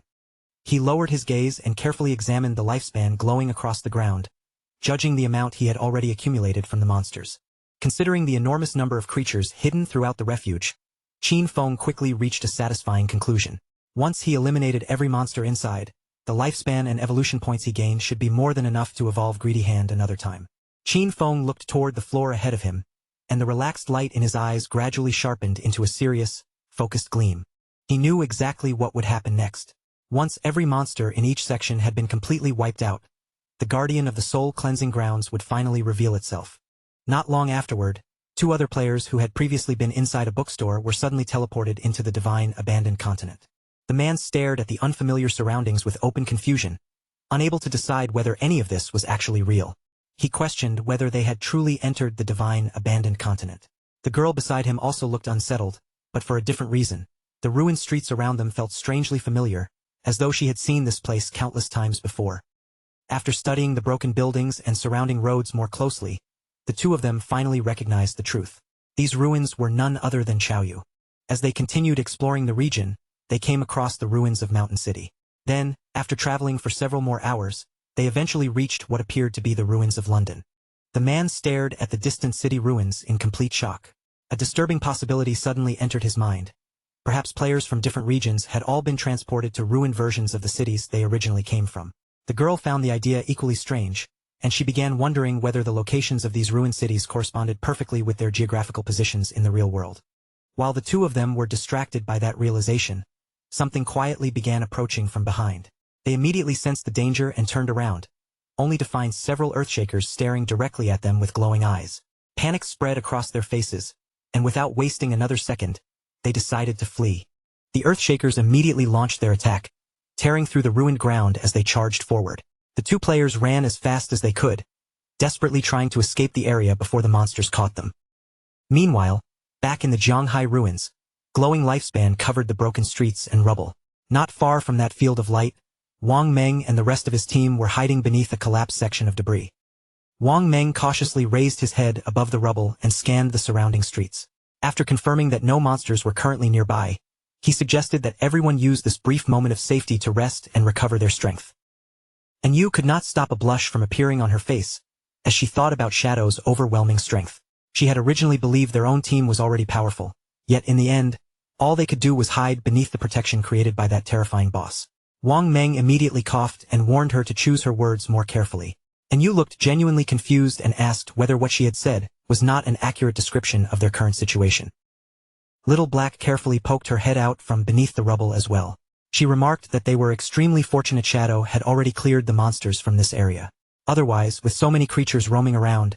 He lowered his gaze and carefully examined the lifespan glowing across the ground, judging the amount he had already accumulated from the monsters. Considering the enormous number of creatures hidden throughout the refuge, Qin Feng quickly reached a satisfying conclusion. Once he eliminated every monster inside, the lifespan and evolution points he gained should be more than enough to evolve Greedy Hand another time. Qin Feng looked toward the floor ahead of him, and the relaxed light in his eyes gradually sharpened into a serious, focused gleam. He knew exactly what would happen next. Once every monster in each section had been completely wiped out, the guardian of the soul cleansing grounds would finally reveal itself. Not long afterward, 2 other players who had previously been inside a bookstore were suddenly teleported into the divine abandoned continent. The man stared at the unfamiliar surroundings with open confusion, unable to decide whether any of this was actually real. He questioned whether they had truly entered the divine abandoned continent. The girl beside him also looked unsettled, but for a different reason. The ruined streets around them felt strangely familiar, as though she had seen this place countless times before. After studying the broken buildings and surrounding roads more closely, the 2 of them finally recognized the truth. These ruins were none other than Chaoyu. As they continued exploring the region, they came across the ruins of Mountain City. Then, after traveling for several more hours, they eventually reached what appeared to be the ruins of London. The man stared at the distant city ruins in complete shock. A disturbing possibility suddenly entered his mind. Perhaps players from different regions had all been transported to ruined versions of the cities they originally came from. The girl found the idea equally strange, and she began wondering whether the locations of these ruined cities corresponded perfectly with their geographical positions in the real world. While the two of them were distracted by that realization, something quietly began approaching from behind. They immediately sensed the danger and turned around, only to find several Earthshakers staring directly at them with glowing eyes. Panic spread across their faces, and without wasting another second, they decided to flee. The Earthshakers immediately launched their attack, tearing through the ruined ground as they charged forward. The two players ran as fast as they could, desperately trying to escape the area before the monsters caught them. Meanwhile, back in the Zhanghai ruins, glowing lifespan covered the broken streets and rubble. Not far from that field of light, Wang Meng and the rest of his team were hiding beneath a collapsed section of debris. Wang Meng cautiously raised his head above the rubble and scanned the surrounding streets. After confirming that no monsters were currently nearby, he suggested that everyone use this brief moment of safety to rest and recover their strength. And Yu could not stop a blush from appearing on her face, as she thought about Shadow's overwhelming strength. She had originally believed their own team was already powerful, yet in the end, all they could do was hide beneath the protection created by that terrifying boss. Wang Meng immediately coughed and warned her to choose her words more carefully. And Yu looked genuinely confused and asked whether what she had said was not an accurate description of their current situation. Little Black carefully poked her head out from beneath the rubble as well. She remarked that they were extremely fortunate Shadow had already cleared the monsters from this area. Otherwise, with so many creatures roaming around,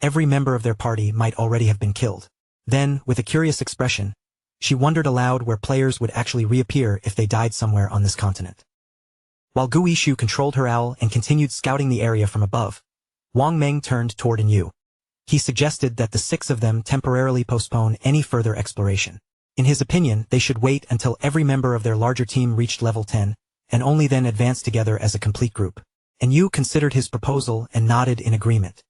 every member of their party might already have been killed. Then, with a curious expression, she wondered aloud where players would actually reappear if they died somewhere on this continent. While Gu Yishu controlled her owl and continued scouting the area from above, Wang Meng turned toward Yu. He suggested that the six of them temporarily postpone any further exploration. In his opinion, they should wait until every member of their larger team reached level 10, and only then advance together as a complete group. And Yu considered his proposal and nodded in agreement.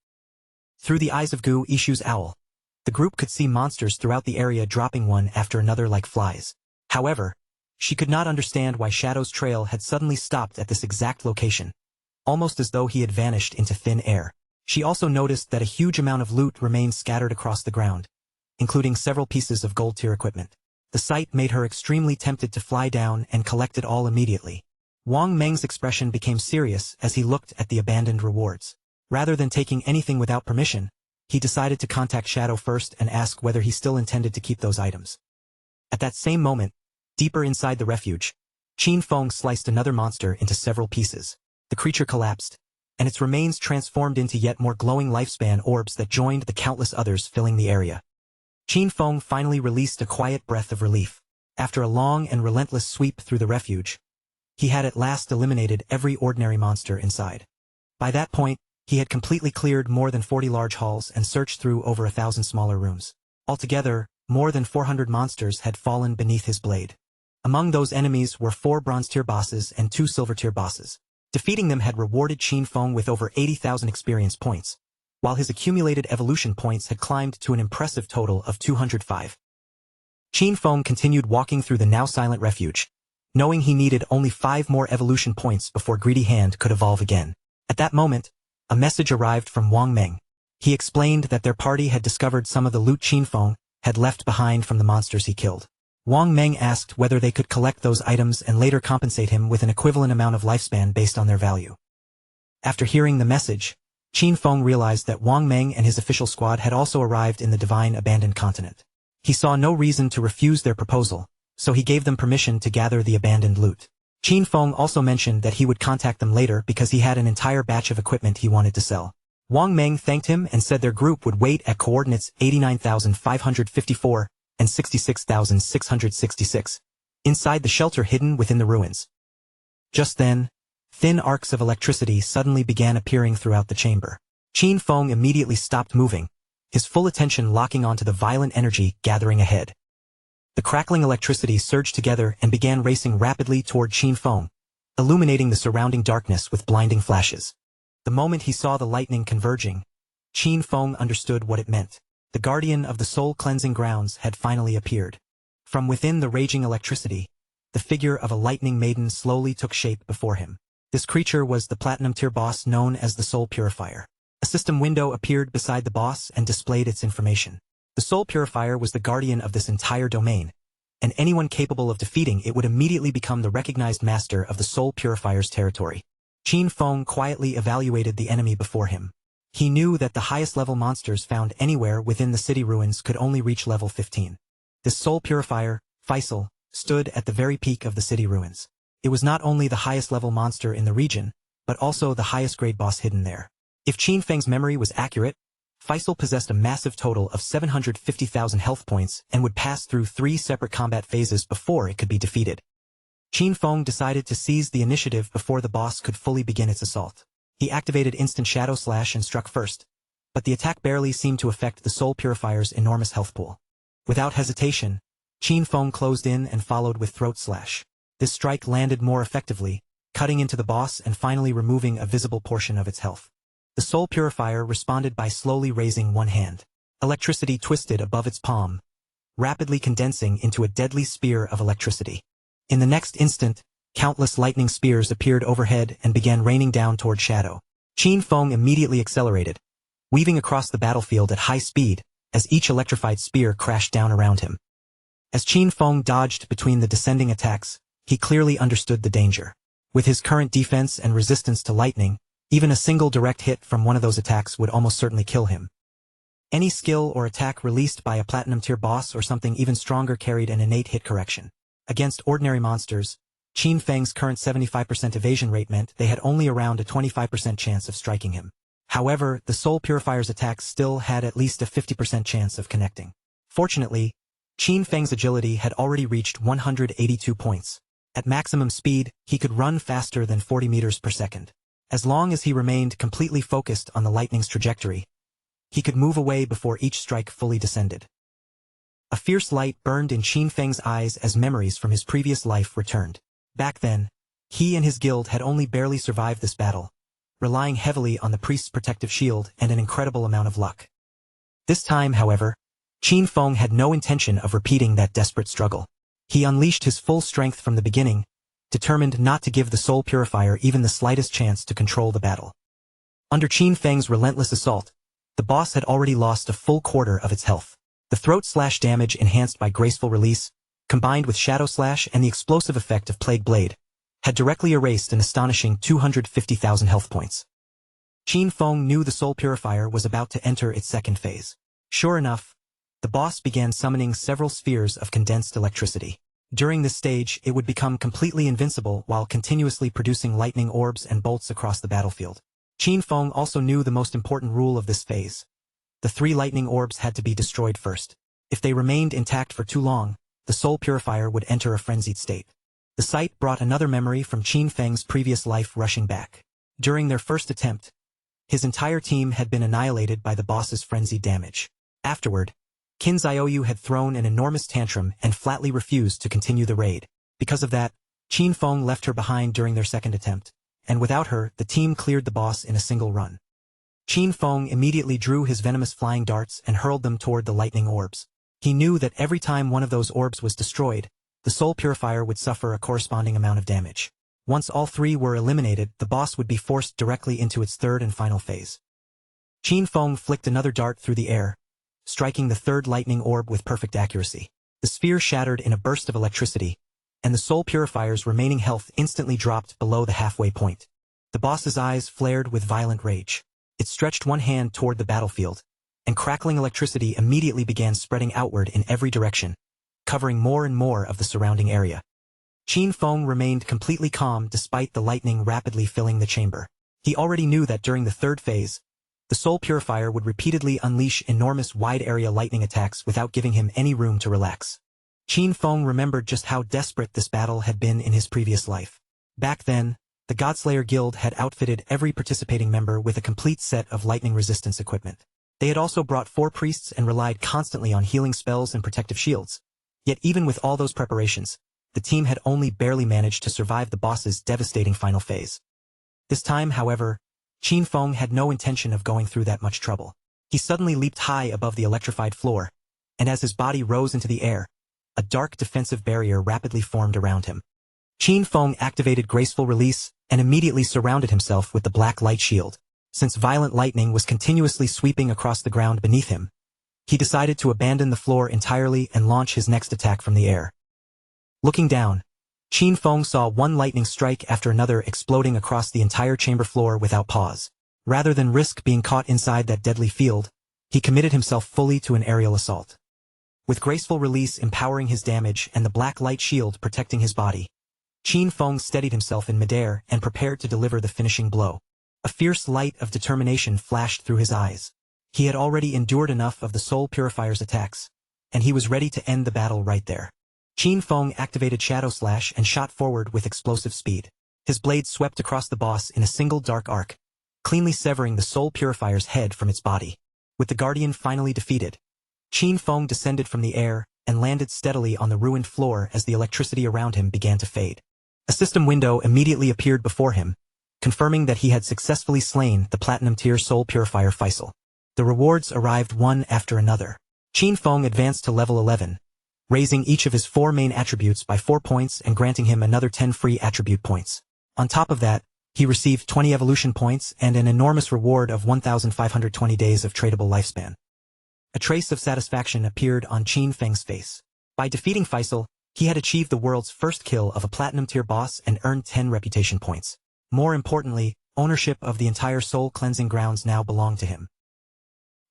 Through the eyes of Gu Yishu's owl, the group could see monsters throughout the area dropping one after another like flies. However, she could not understand why Shadow's trail had suddenly stopped at this exact location, almost as though he had vanished into thin air. She also noticed that a huge amount of loot remained scattered across the ground, including several pieces of gold-tier equipment. The sight made her extremely tempted to fly down and collect it all immediately. Wang Meng's expression became serious as he looked at the abandoned rewards. Rather than taking anything without permission, he decided to contact Shadow first and ask whether he still intended to keep those items. At that same moment, deeper inside the refuge, Qin Feng sliced another monster into several pieces. The creature collapsed, and its remains transformed into yet more glowing lifespan orbs that joined the countless others filling the area. Qin Feng finally released a quiet breath of relief. After a long and relentless sweep through the refuge, he had at last eliminated every ordinary monster inside. By that point, he had completely cleared more than 40 large halls and searched through over 1,000 smaller rooms. Altogether, more than 400 monsters had fallen beneath his blade. Among those enemies were 4 bronze-tier bosses and 2 silver-tier bosses. Defeating them had rewarded Qin Feng with over 80,000 experience points, while his accumulated evolution points had climbed to an impressive total of 205. Qin Feng continued walking through the now silent refuge, knowing he needed only 5 more evolution points before Greedy Hand could evolve again. At that moment, a message arrived from Wang Meng. He explained that their party had discovered some of the loot Qin Feng had left behind from the monsters he killed. Wang Meng asked whether they could collect those items and later compensate him with an equivalent amount of lifespan based on their value. After hearing the message, Qin Feng realized that Wang Meng and his official squad had also arrived in the divine abandoned continent. He saw no reason to refuse their proposal, so he gave them permission to gather the abandoned loot. Qin Feng also mentioned that he would contact them later because he had an entire batch of equipment he wanted to sell. Wang Meng thanked him and said their group would wait at coordinates 89,554 and 66,666, inside the shelter hidden within the ruins. Just then, thin arcs of electricity suddenly began appearing throughout the chamber. Qin Feng immediately stopped moving, his full attention locking onto the violent energy gathering ahead. The crackling electricity surged together and began racing rapidly toward Qin Feng, illuminating the surrounding darkness with blinding flashes. The moment he saw the lightning converging, Qin Feng understood what it meant. The guardian of the soul-cleansing grounds had finally appeared. From within the raging electricity, the figure of a lightning maiden slowly took shape before him. This creature was the Platinum Tier boss known as the Soul Purifier. A system window appeared beside the boss and displayed its information. The Soul Purifier was the guardian of this entire domain, and anyone capable of defeating it would immediately become the recognized master of the Soul Purifier's territory. Qin Feng quietly evaluated the enemy before him. He knew that the highest level monsters found anywhere within the city ruins could only reach level 15. This Soul Purifier, Faisal, stood at the very peak of the city ruins. It was not only the highest level monster in the region, but also the highest grade boss hidden there. If Qin Feng's memory was accurate, Faisal possessed a massive total of 750,000 health points and would pass through 3 separate combat phases before it could be defeated. Qin Feng decided to seize the initiative before the boss could fully begin its assault. He activated Instant Shadow Slash and struck first, but the attack barely seemed to affect the Soul Purifier's enormous health pool. Without hesitation, Qin Feng closed in and followed with Throat Slash. This strike landed more effectively, cutting into the boss and finally removing a visible portion of its health. The Soul Purifier responded by slowly raising one hand. Electricity twisted above its palm, rapidly condensing into a deadly spear of electricity. In the next instant, countless lightning spears appeared overhead and began raining down toward Shadow. Qin Feng immediately accelerated, weaving across the battlefield at high speed as each electrified spear crashed down around him. As Qin Feng dodged between the descending attacks, he clearly understood the danger. With his current defense and resistance to lightning, even a single direct hit from one of those attacks would almost certainly kill him. Any skill or attack released by a Platinum Tier boss or something even stronger carried an innate hit correction. Against ordinary monsters, Qin Feng's current 75% evasion rate meant they had only around a 25% chance of striking him. However, the Soul Purifier's attacks still had at least a 50% chance of connecting. Fortunately, Qin Feng's agility had already reached 182 points. At maximum speed, he could run faster than 40 meters per second. As long as he remained completely focused on the lightning's trajectory, he could move away before each strike fully descended. A fierce light burned in Qin Feng's eyes as memories from his previous life returned. Back then, he and his guild had only barely survived this battle, relying heavily on the priest's protective shield and an incredible amount of luck. This time, however, Qin Feng had no intention of repeating that desperate struggle. He unleashed his full strength from the beginning, determined not to give the Soul Purifier even the slightest chance to control the battle. Under Qin Feng's relentless assault, the boss had already lost a full quarter of its health. The Throat Slash damage enhanced by Graceful Release, combined with Shadow Slash and the explosive effect of Plague Blade, had directly erased an astonishing 250,000 health points. Qin Feng knew the Soul Purifier was about to enter its second phase. Sure enough, the boss began summoning several spheres of condensed electricity. During this stage, it would become completely invincible while continuously producing lightning orbs and bolts across the battlefield. Qin Feng also knew the most important rule of this phase. The 3 lightning orbs had to be destroyed first. If they remained intact for too long, the Soul Purifier would enter a frenzied state. The sight brought another memory from Qin Feng's previous life rushing back. During their first attempt, his entire team had been annihilated by the boss's frenzied damage. Afterward, Qin Xiaoyu had thrown an enormous tantrum and flatly refused to continue the raid. Because of that, Qin Feng left her behind during their second attempt, and without her, the team cleared the boss in a single run. Qin Feng immediately drew his venomous flying darts and hurled them toward the lightning orbs. He knew that every time one of those orbs was destroyed, the Soul Purifier would suffer a corresponding amount of damage. Once all 3 were eliminated, the boss would be forced directly into its third and final phase. Qin Feng flicked another dart through the air, striking the third lightning orb with perfect accuracy. The sphere shattered in a burst of electricity, and the Soul Purifier's remaining health instantly dropped below the halfway point. The boss's eyes flared with violent rage. It stretched one hand toward the battlefield, and crackling electricity immediately began spreading outward in every direction, covering more and more of the surrounding area. Qin Feng remained completely calm despite the lightning rapidly filling the chamber. He already knew that during the third phase, the Soul Purifier would repeatedly unleash enormous wide-area lightning attacks without giving him any room to relax. Qin Feng remembered just how desperate this battle had been in his previous life. Back then, the Godslayer Guild had outfitted every participating member with a complete set of lightning resistance equipment. They had also brought 4 priests and relied constantly on healing spells and protective shields. Yet even with all those preparations, the team had only barely managed to survive the boss's devastating final phase. This time, however, Qin Feng had no intention of going through that much trouble. He suddenly leaped high above the electrified floor, and as his body rose into the air, a dark defensive barrier rapidly formed around him. Qin Feng activated Graceful Release and immediately surrounded himself with the black light shield. Since violent lightning was continuously sweeping across the ground beneath him, he decided to abandon the floor entirely and launch his next attack from the air. Looking down, Qin Feng saw one lightning strike after another exploding across the entire chamber floor without pause. Rather than risk being caught inside that deadly field, he committed himself fully to an aerial assault. With Graceful Release empowering his damage and the black light shield protecting his body, Qin Feng steadied himself in midair and prepared to deliver the finishing blow. A fierce light of determination flashed through his eyes. He had already endured enough of the Soul Purifier's attacks, and he was ready to end the battle right there. Qin Feng activated Shadow Slash and shot forward with explosive speed. His blade swept across the boss in a single dark arc, cleanly severing the Soul Purifier's head from its body. With the Guardian finally defeated, Qin Feng descended from the air and landed steadily on the ruined floor as the electricity around him began to fade. A system window immediately appeared before him, confirming that he had successfully slain the Platinum-tier Soul Purifier Faisal. The rewards arrived one after another. Qin Feng advanced to level 11, raising each of his 4 main attributes by 4 points and granting him another 10 free attribute points. On top of that, he received 20 evolution points and an enormous reward of 1,520 days of tradable lifespan. A trace of satisfaction appeared on Qin Feng's face. By defeating Faisal, he had achieved the world's first kill of a Platinum-tier boss and earned 10 reputation points. More importantly, ownership of the entire soul cleansing grounds now belonged to him.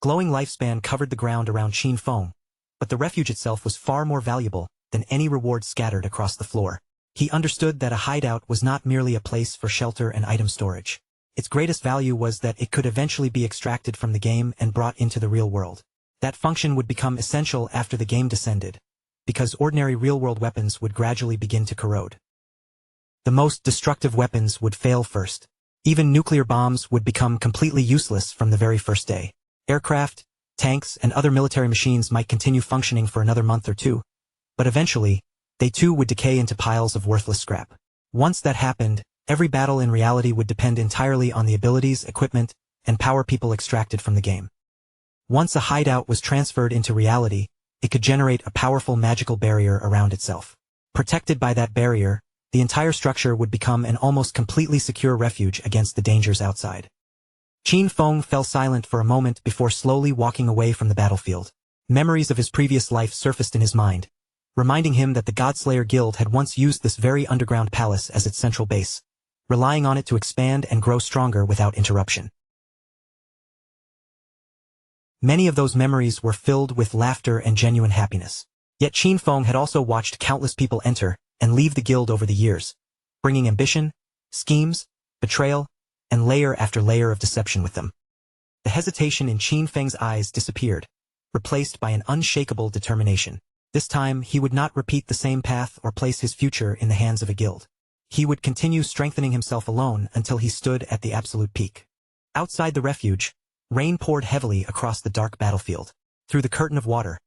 Glowing lifespan covered the ground around Qin Feng, but the refuge itself was far more valuable than any reward scattered across the floor. He understood that a hideout was not merely a place for shelter and item storage. Its greatest value was that it could eventually be extracted from the game and brought into the real world. That function would become essential after the game descended, because ordinary real-world weapons would gradually begin to corrode. The most destructive weapons would fail first. Even nuclear bombs would become completely useless from the very first day. Aircraft, tanks, and other military machines might continue functioning for another month or two, but eventually, they too would decay into piles of worthless scrap. Once that happened, every battle in reality would depend entirely on the abilities, equipment, and power people extracted from the game. Once a hideout was transferred into reality, it could generate a powerful magical barrier around itself. Protected by that barrier, the entire structure would become an almost completely secure refuge against the dangers outside. Qin Feng fell silent for a moment before slowly walking away from the battlefield. Memories of his previous life surfaced in his mind, reminding him that the Godslayer Guild had once used this very underground palace as its central base, relying on it to expand and grow stronger without interruption. Many of those memories were filled with laughter and genuine happiness. Yet Qin Feng had also watched countless people enter and leave the guild over the years, bringing ambition, schemes, betrayal, and layer after layer of deception with them. The hesitation in Qin Feng's eyes disappeared, replaced by an unshakable determination. This time, he would not repeat the same path or place his future in the hands of a guild. He would continue strengthening himself alone until he stood at the absolute peak. Outside the refuge, rain poured heavily across the dark battlefield. Through the curtain of water,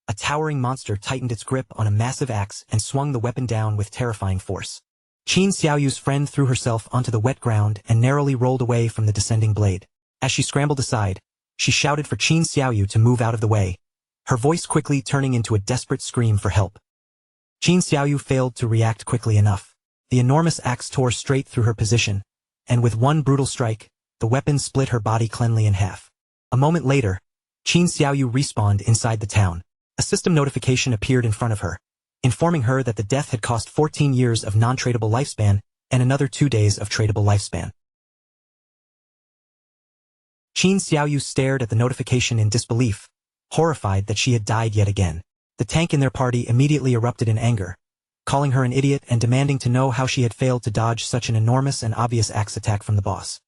a towering monster tightened its grip on a massive axe and swung the weapon down with terrifying force. Qin Xiaoyu's friend threw herself onto the wet ground and narrowly rolled away from the descending blade. As she scrambled aside, she shouted for Qin Xiaoyu to move out of the way, her voice quickly turning into a desperate scream for help. Qin Xiaoyu failed to react quickly enough. The enormous axe tore straight through her position, and with one brutal strike, the weapon split her body cleanly in half. A moment later, Qin Xiaoyu respawned inside the town. A system notification appeared in front of her, informing her that the death had cost 14 years of non-tradable lifespan and another 2 days of tradable lifespan. Qin Xiaoyu stared at the notification in disbelief, horrified that she had died yet again. The tank in their party immediately erupted in anger, calling her an idiot and demanding to know how she had failed to dodge such an enormous and obvious axe attack from the boss.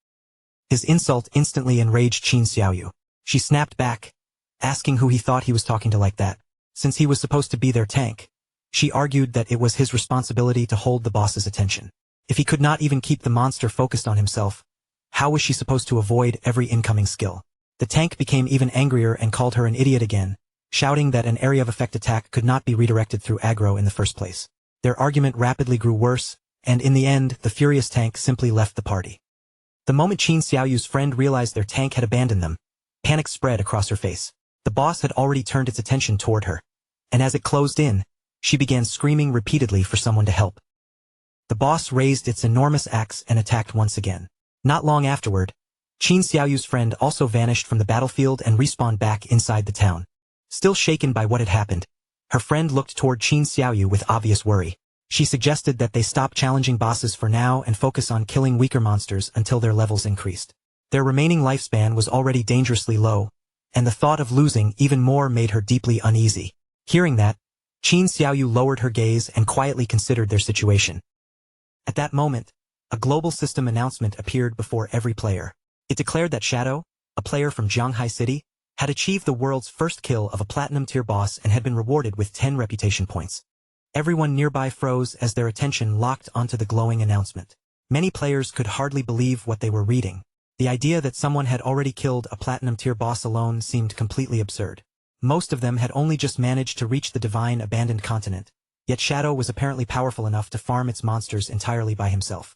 His insult instantly enraged Qin Xiaoyu. She snapped back, asking who he thought he was talking to like that. Since he was supposed to be their tank, she argued that it was his responsibility to hold the boss's attention. If he could not even keep the monster focused on himself, how was she supposed to avoid every incoming skill? The tank became even angrier and called her an idiot again, shouting that an area of effect attack could not be redirected through aggro in the first place. Their argument rapidly grew worse, and in the end, the furious tank simply left the party. The moment Qin Xiaoyu's friend realized their tank had abandoned them, panic spread across her face. The boss had already turned its attention toward her, and as it closed in, she began screaming repeatedly for someone to help. The boss raised its enormous axe and attacked once again. Not long afterward, Qin Xiaoyu's friend also vanished from the battlefield and respawned back inside the town. Still shaken by what had happened, her friend looked toward Qin Xiaoyu with obvious worry. She suggested that they stop challenging bosses for now and focus on killing weaker monsters until their levels increased. Their remaining lifespan was already dangerously low, and the thought of losing even more made her deeply uneasy. Hearing that, Qin Xiaoyu lowered her gaze and quietly considered their situation. At that moment, a global system announcement appeared before every player. It declared that Shadow, a player from Zhanghai City, had achieved the world's first kill of a platinum-tier boss and had been rewarded with 10 reputation points. Everyone nearby froze as their attention locked onto the glowing announcement. Many players could hardly believe what they were reading. The idea that someone had already killed a platinum-tier boss alone seemed completely absurd. Most of them had only just managed to reach the divine abandoned continent, yet Shadow was apparently powerful enough to farm its monsters entirely by himself.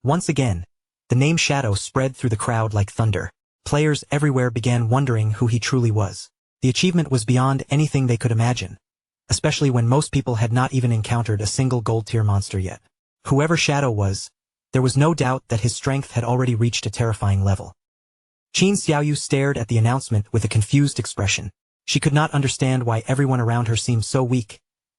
Once again, the name Shadow spread through the crowd like thunder. Players everywhere began wondering who he truly was. The achievement was beyond anything they could imagine, especially when most people had not even encountered a single gold-tier monster yet. Whoever Shadow was, there was no doubt that his strength had already reached a terrifying level. Qin Xiaoyu stared at the announcement with a confused expression. She could not understand why everyone around her seemed so weak,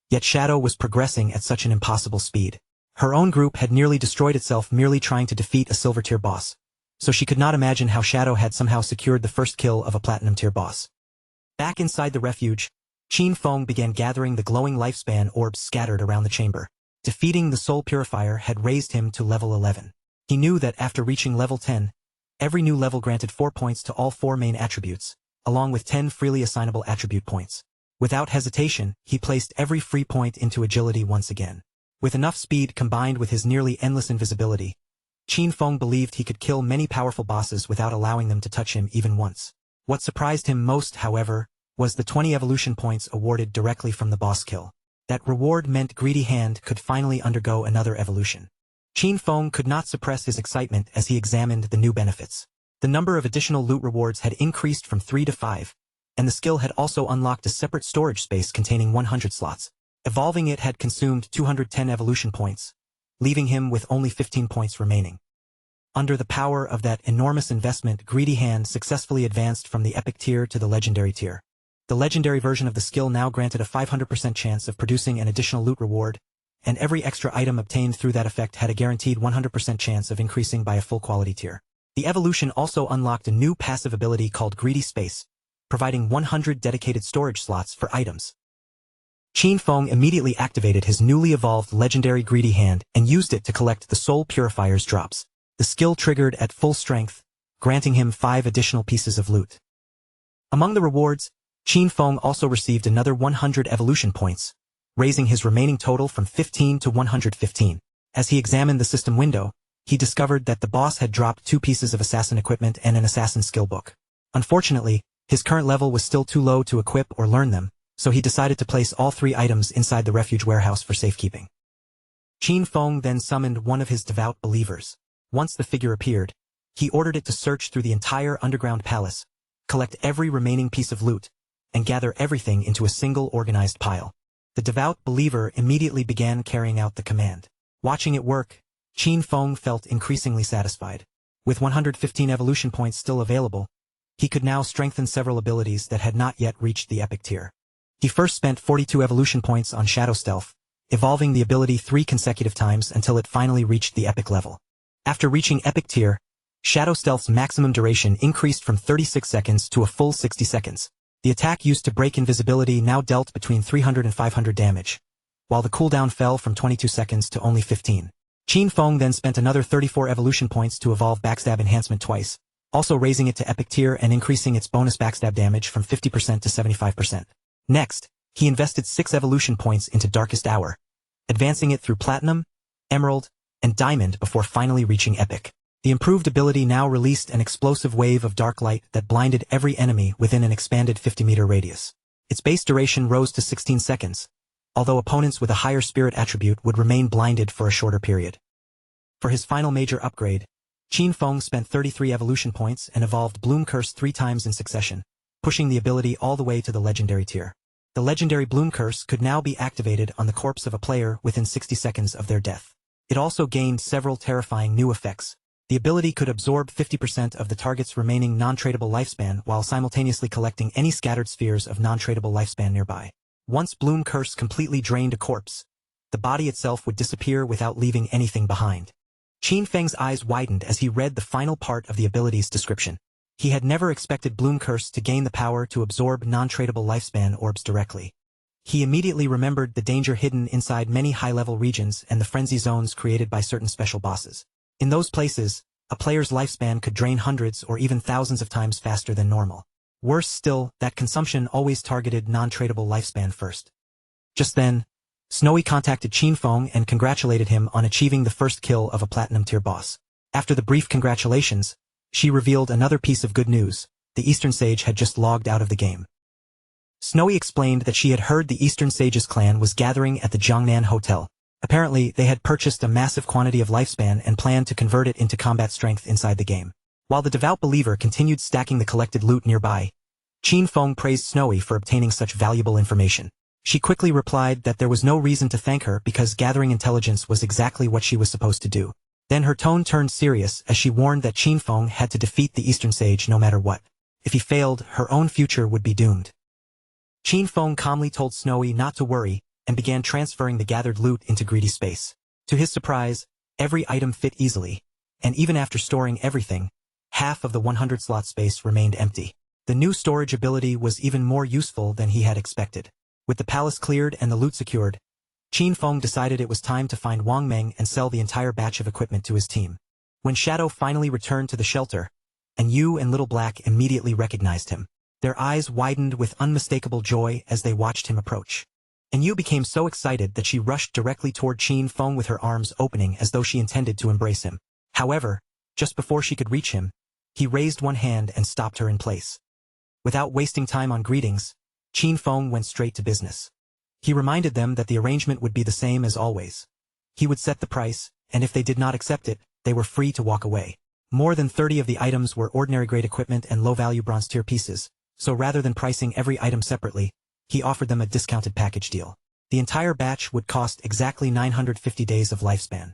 yet Shadow was progressing at such an impossible speed. Her own group had nearly destroyed itself merely trying to defeat a silver-tier boss, so she could not imagine how Shadow had somehow secured the first kill of a platinum-tier boss. Back inside the refuge, Qin Feng began gathering the glowing lifespan orbs scattered around the chamber. Defeating the Soul Purifier had raised him to level 11. He knew that after reaching level 10, every new level granted 4 points to all 4 main attributes, along with 10 freely assignable attribute points. Without hesitation, he placed every free point into agility once again. With enough speed combined with his nearly endless invisibility, Qin Feng believed he could kill many powerful bosses without allowing them to touch him even once. What surprised him most, however, was the 20 evolution points awarded directly from the boss kill. That reward meant Greedy Hand could finally undergo another evolution. Qin Feng could not suppress his excitement as he examined the new benefits. The number of additional loot rewards had increased from 3 to 5, and the skill had also unlocked a separate storage space containing 100 slots. Evolving it had consumed 210 evolution points, leaving him with only 15 points remaining. Under the power of that enormous investment, Greedy Hand successfully advanced from the epic tier to the legendary tier. The legendary version of the skill now granted a 500% chance of producing an additional loot reward, and every extra item obtained through that effect had a guaranteed 100% chance of increasing by a full quality tier. The evolution also unlocked a new passive ability called Greedy Space, providing 100 dedicated storage slots for items. Qin Feng immediately activated his newly evolved legendary Greedy Hand and used it to collect the Soul Purifier's drops. The skill triggered at full strength, granting him 5 additional pieces of loot. Among the rewards, Qin Feng also received another 100 evolution points, raising his remaining total from 15 to 115. As he examined the system window, he discovered that the boss had dropped 2 pieces of assassin equipment and an assassin skill book. Unfortunately, his current level was still too low to equip or learn them, so he decided to place all 3 items inside the refuge warehouse for safekeeping. Qin Feng then summoned one of his devout believers. Once the figure appeared, he ordered it to search through the entire underground palace, collect every remaining piece of loot, and gather everything into a single organized pile. The devout believer immediately began carrying out the command. Watching it work, Qin Feng felt increasingly satisfied. With 115 evolution points still available, he could now strengthen several abilities that had not yet reached the epic tier. He first spent 42 evolution points on Shadow Stealth, evolving the ability 3 consecutive times until it finally reached the epic level. After reaching epic tier, Shadow Stealth's maximum duration increased from 36 seconds to a full 60 seconds. The attack used to break invisibility now dealt between 300 and 500 damage, while the cooldown fell from 22 seconds to only 15. Qin Feng then spent another 34 evolution points to evolve Backstab Enhancement twice, also raising it to epic tier and increasing its bonus backstab damage from 50% to 75%. Next, he invested 6 evolution points into Darkest Hour, advancing it through Platinum, Emerald, and Diamond before finally reaching Epic. The improved ability now released an explosive wave of dark light that blinded every enemy within an expanded 50-meter radius. Its base duration rose to 16 seconds, although opponents with a higher spirit attribute would remain blinded for a shorter period. For his final major upgrade, Qin Feng spent 33 evolution points and evolved Bloom Curse 3 times in succession, pushing the ability all the way to the legendary tier. The legendary Bloom Curse could now be activated on the corpse of a player within 60 seconds of their death. It also gained several terrifying new effects. The ability could absorb 50% of the target's remaining non-tradable lifespan while simultaneously collecting any scattered spheres of non-tradable lifespan nearby. Once Bloom Curse completely drained a corpse, the body itself would disappear without leaving anything behind. Qin Feng's eyes widened as he read the final part of the ability's description. He had never expected Bloom Curse to gain the power to absorb non-tradable lifespan orbs directly. He immediately remembered the danger hidden inside many high-level regions and the frenzy zones created by certain special bosses. In those places, a player's lifespan could drain hundreds or even thousands of times faster than normal. Worse still, that consumption always targeted non-tradable lifespan first. Just then, Snowy contacted Qin Feng and congratulated him on achieving the first kill of a platinum-tier boss. After the brief congratulations, she revealed another piece of good news: the Eastern Sage had just logged out of the game. Snowy explained that she had heard the Eastern Sage's clan was gathering at the Jiangnan Hotel. Apparently, they had purchased a massive quantity of lifespan and planned to convert it into combat strength inside the game. While the devout believer continued stacking the collected loot nearby, Qin Feng praised Snowy for obtaining such valuable information. She quickly replied that there was no reason to thank her because gathering intelligence was exactly what she was supposed to do. Then her tone turned serious as she warned that Qin Feng had to defeat the Eastern Sage no matter what. If he failed, her own future would be doomed. Qin Feng calmly told Snowy not to worry and began transferring the gathered loot into greedy space. To his surprise, every item fit easily, and even after storing everything, half of the 100 slot space remained empty. The new storage ability was even more useful than he had expected. With the palace cleared and the loot secured, Qin Feng decided it was time to find Wang Meng and sell the entire batch of equipment to his team. When Shadow finally returned to the shelter, and Yu and Little Black immediately recognized him. Their eyes widened with unmistakable joy as they watched him approach. And Yu became so excited that she rushed directly toward Qin Feng with her arms opening as though she intended to embrace him. However, just before she could reach him, he raised one hand and stopped her in place. Without wasting time on greetings, Qin Feng went straight to business. He reminded them that the arrangement would be the same as always. He would set the price, and if they did not accept it, they were free to walk away. More than 30 of the items were ordinary-grade equipment and low-value bronze-tier pieces, so rather than pricing every item separately, he offered them a discounted package deal. The entire batch would cost exactly 950 days of lifespan.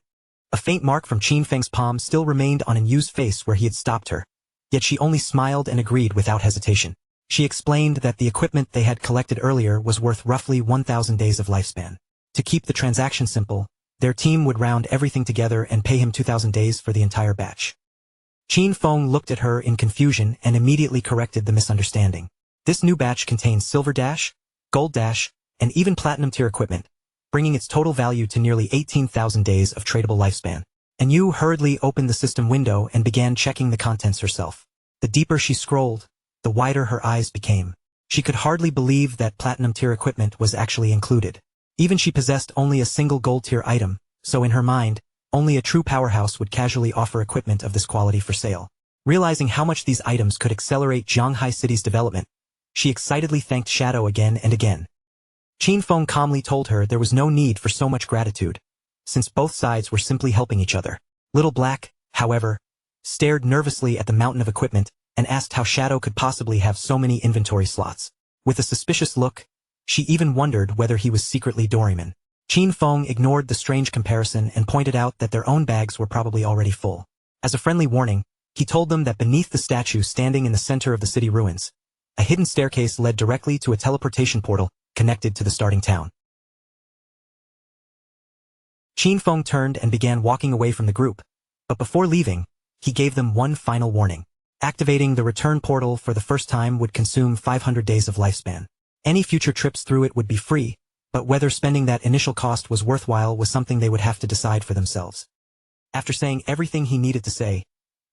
A faint mark from Qin Feng's palm still remained on Yu's face where he had stopped her, yet she only smiled and agreed without hesitation. She explained that the equipment they had collected earlier was worth roughly 1,000 days of lifespan. To keep the transaction simple, their team would round everything together and pay him 2,000 days for the entire batch. Qin Feng looked at her in confusion and immediately corrected the misunderstanding. This new batch contains Silver Dash, Gold Dash, and even Platinum-tier equipment, bringing its total value to nearly 18,000 days of tradable lifespan. And Yu hurriedly opened the system window and began checking the contents herself. The deeper she scrolled, the wider her eyes became. She could hardly believe that Platinum-tier equipment was actually included. Even she possessed only a single Gold-tier item, so in her mind, only a true powerhouse would casually offer equipment of this quality for sale. Realizing how much these items could accelerate Zhanghai City's development, she excitedly thanked Shadow again and again. Qin Feng calmly told her there was no need for so much gratitude, since both sides were simply helping each other. Little Black, however, stared nervously at the mountain of equipment and asked how Shadow could possibly have so many inventory slots. With a suspicious look, she even wondered whether he was secretly Doraemon. Qin Feng ignored the strange comparison and pointed out that their own bags were probably already full. As a friendly warning, he told them that beneath the statue standing in the center of the city ruins, a hidden staircase led directly to a teleportation portal connected to the starting town. Qin Feng turned and began walking away from the group, but before leaving, he gave them one final warning. Activating the return portal for the first time would consume 500 days of lifespan. Any future trips through it would be free, but whether spending that initial cost was worthwhile was something they would have to decide for themselves. After saying everything he needed to say,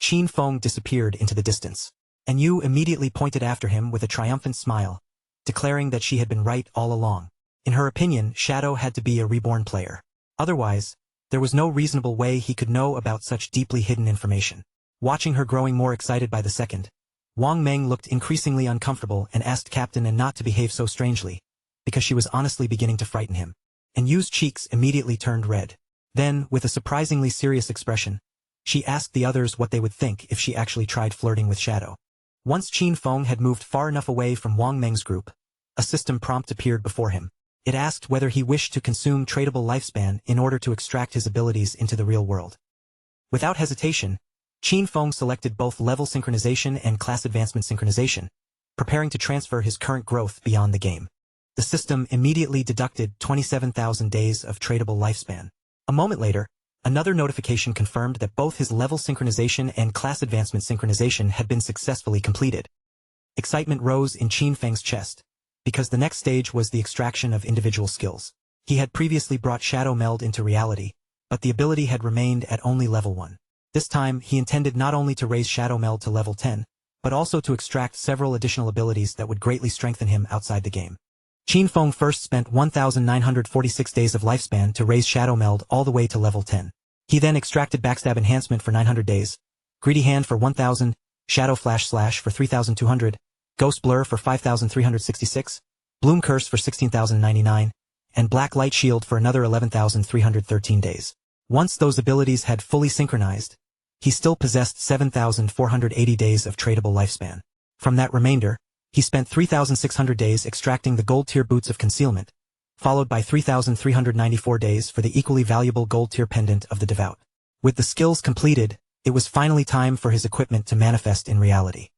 Qin Feng disappeared into the distance, and Yu immediately pointed after him with a triumphant smile, declaring that she had been right all along. In her opinion, Shadow had to be a reborn player. Otherwise, there was no reasonable way he could know about such deeply hidden information. Watching her growing more excited by the second, Wang Meng looked increasingly uncomfortable and asked Captain N not to behave so strangely, because she was honestly beginning to frighten him. And Yu's cheeks immediately turned red. Then, with a surprisingly serious expression, she asked the others what they would think if she actually tried flirting with Shadow. Once Qin Feng had moved far enough away from Wang Meng's group, A system prompt appeared before him. It asked whether he wished to consume tradable lifespan in order to extract his abilities into the real world. Without hesitation, Qin Feng selected both level synchronization and class advancement synchronization, preparing to transfer his current growth beyond the game. The system immediately deducted 27,000 days of tradable lifespan. A moment later, another notification confirmed that both his level synchronization and class advancement synchronization had been successfully completed. Excitement rose in Qin Feng's chest, because the next stage was the extraction of individual skills. He had previously brought Shadow Meld into reality, but the ability had remained at only level 1. This time, he intended not only to raise Shadow Meld to level 10, but also to extract several additional abilities that would greatly strengthen him outside the game. Qin Feng first spent 1,946 days of lifespan to raise Shadow Meld all the way to level 10. He then extracted Backstab Enhancement for 900 days, Greedy Hand for 1,000, Shadow Flash Slash for 3,200, Ghost Blur for 5,366, Bloom Curse for 16,099, and Black Light Shield for another 11,313 days. Once those abilities had fully synchronized, he still possessed 7,480 days of tradable lifespan. From that remainder, he spent 3,600 days extracting the Gold Tier Boots of Concealment, followed by 3,394 days for the equally valuable Gold Tier Pendant of the Devout. With the skills completed, it was finally time for his equipment to manifest in reality.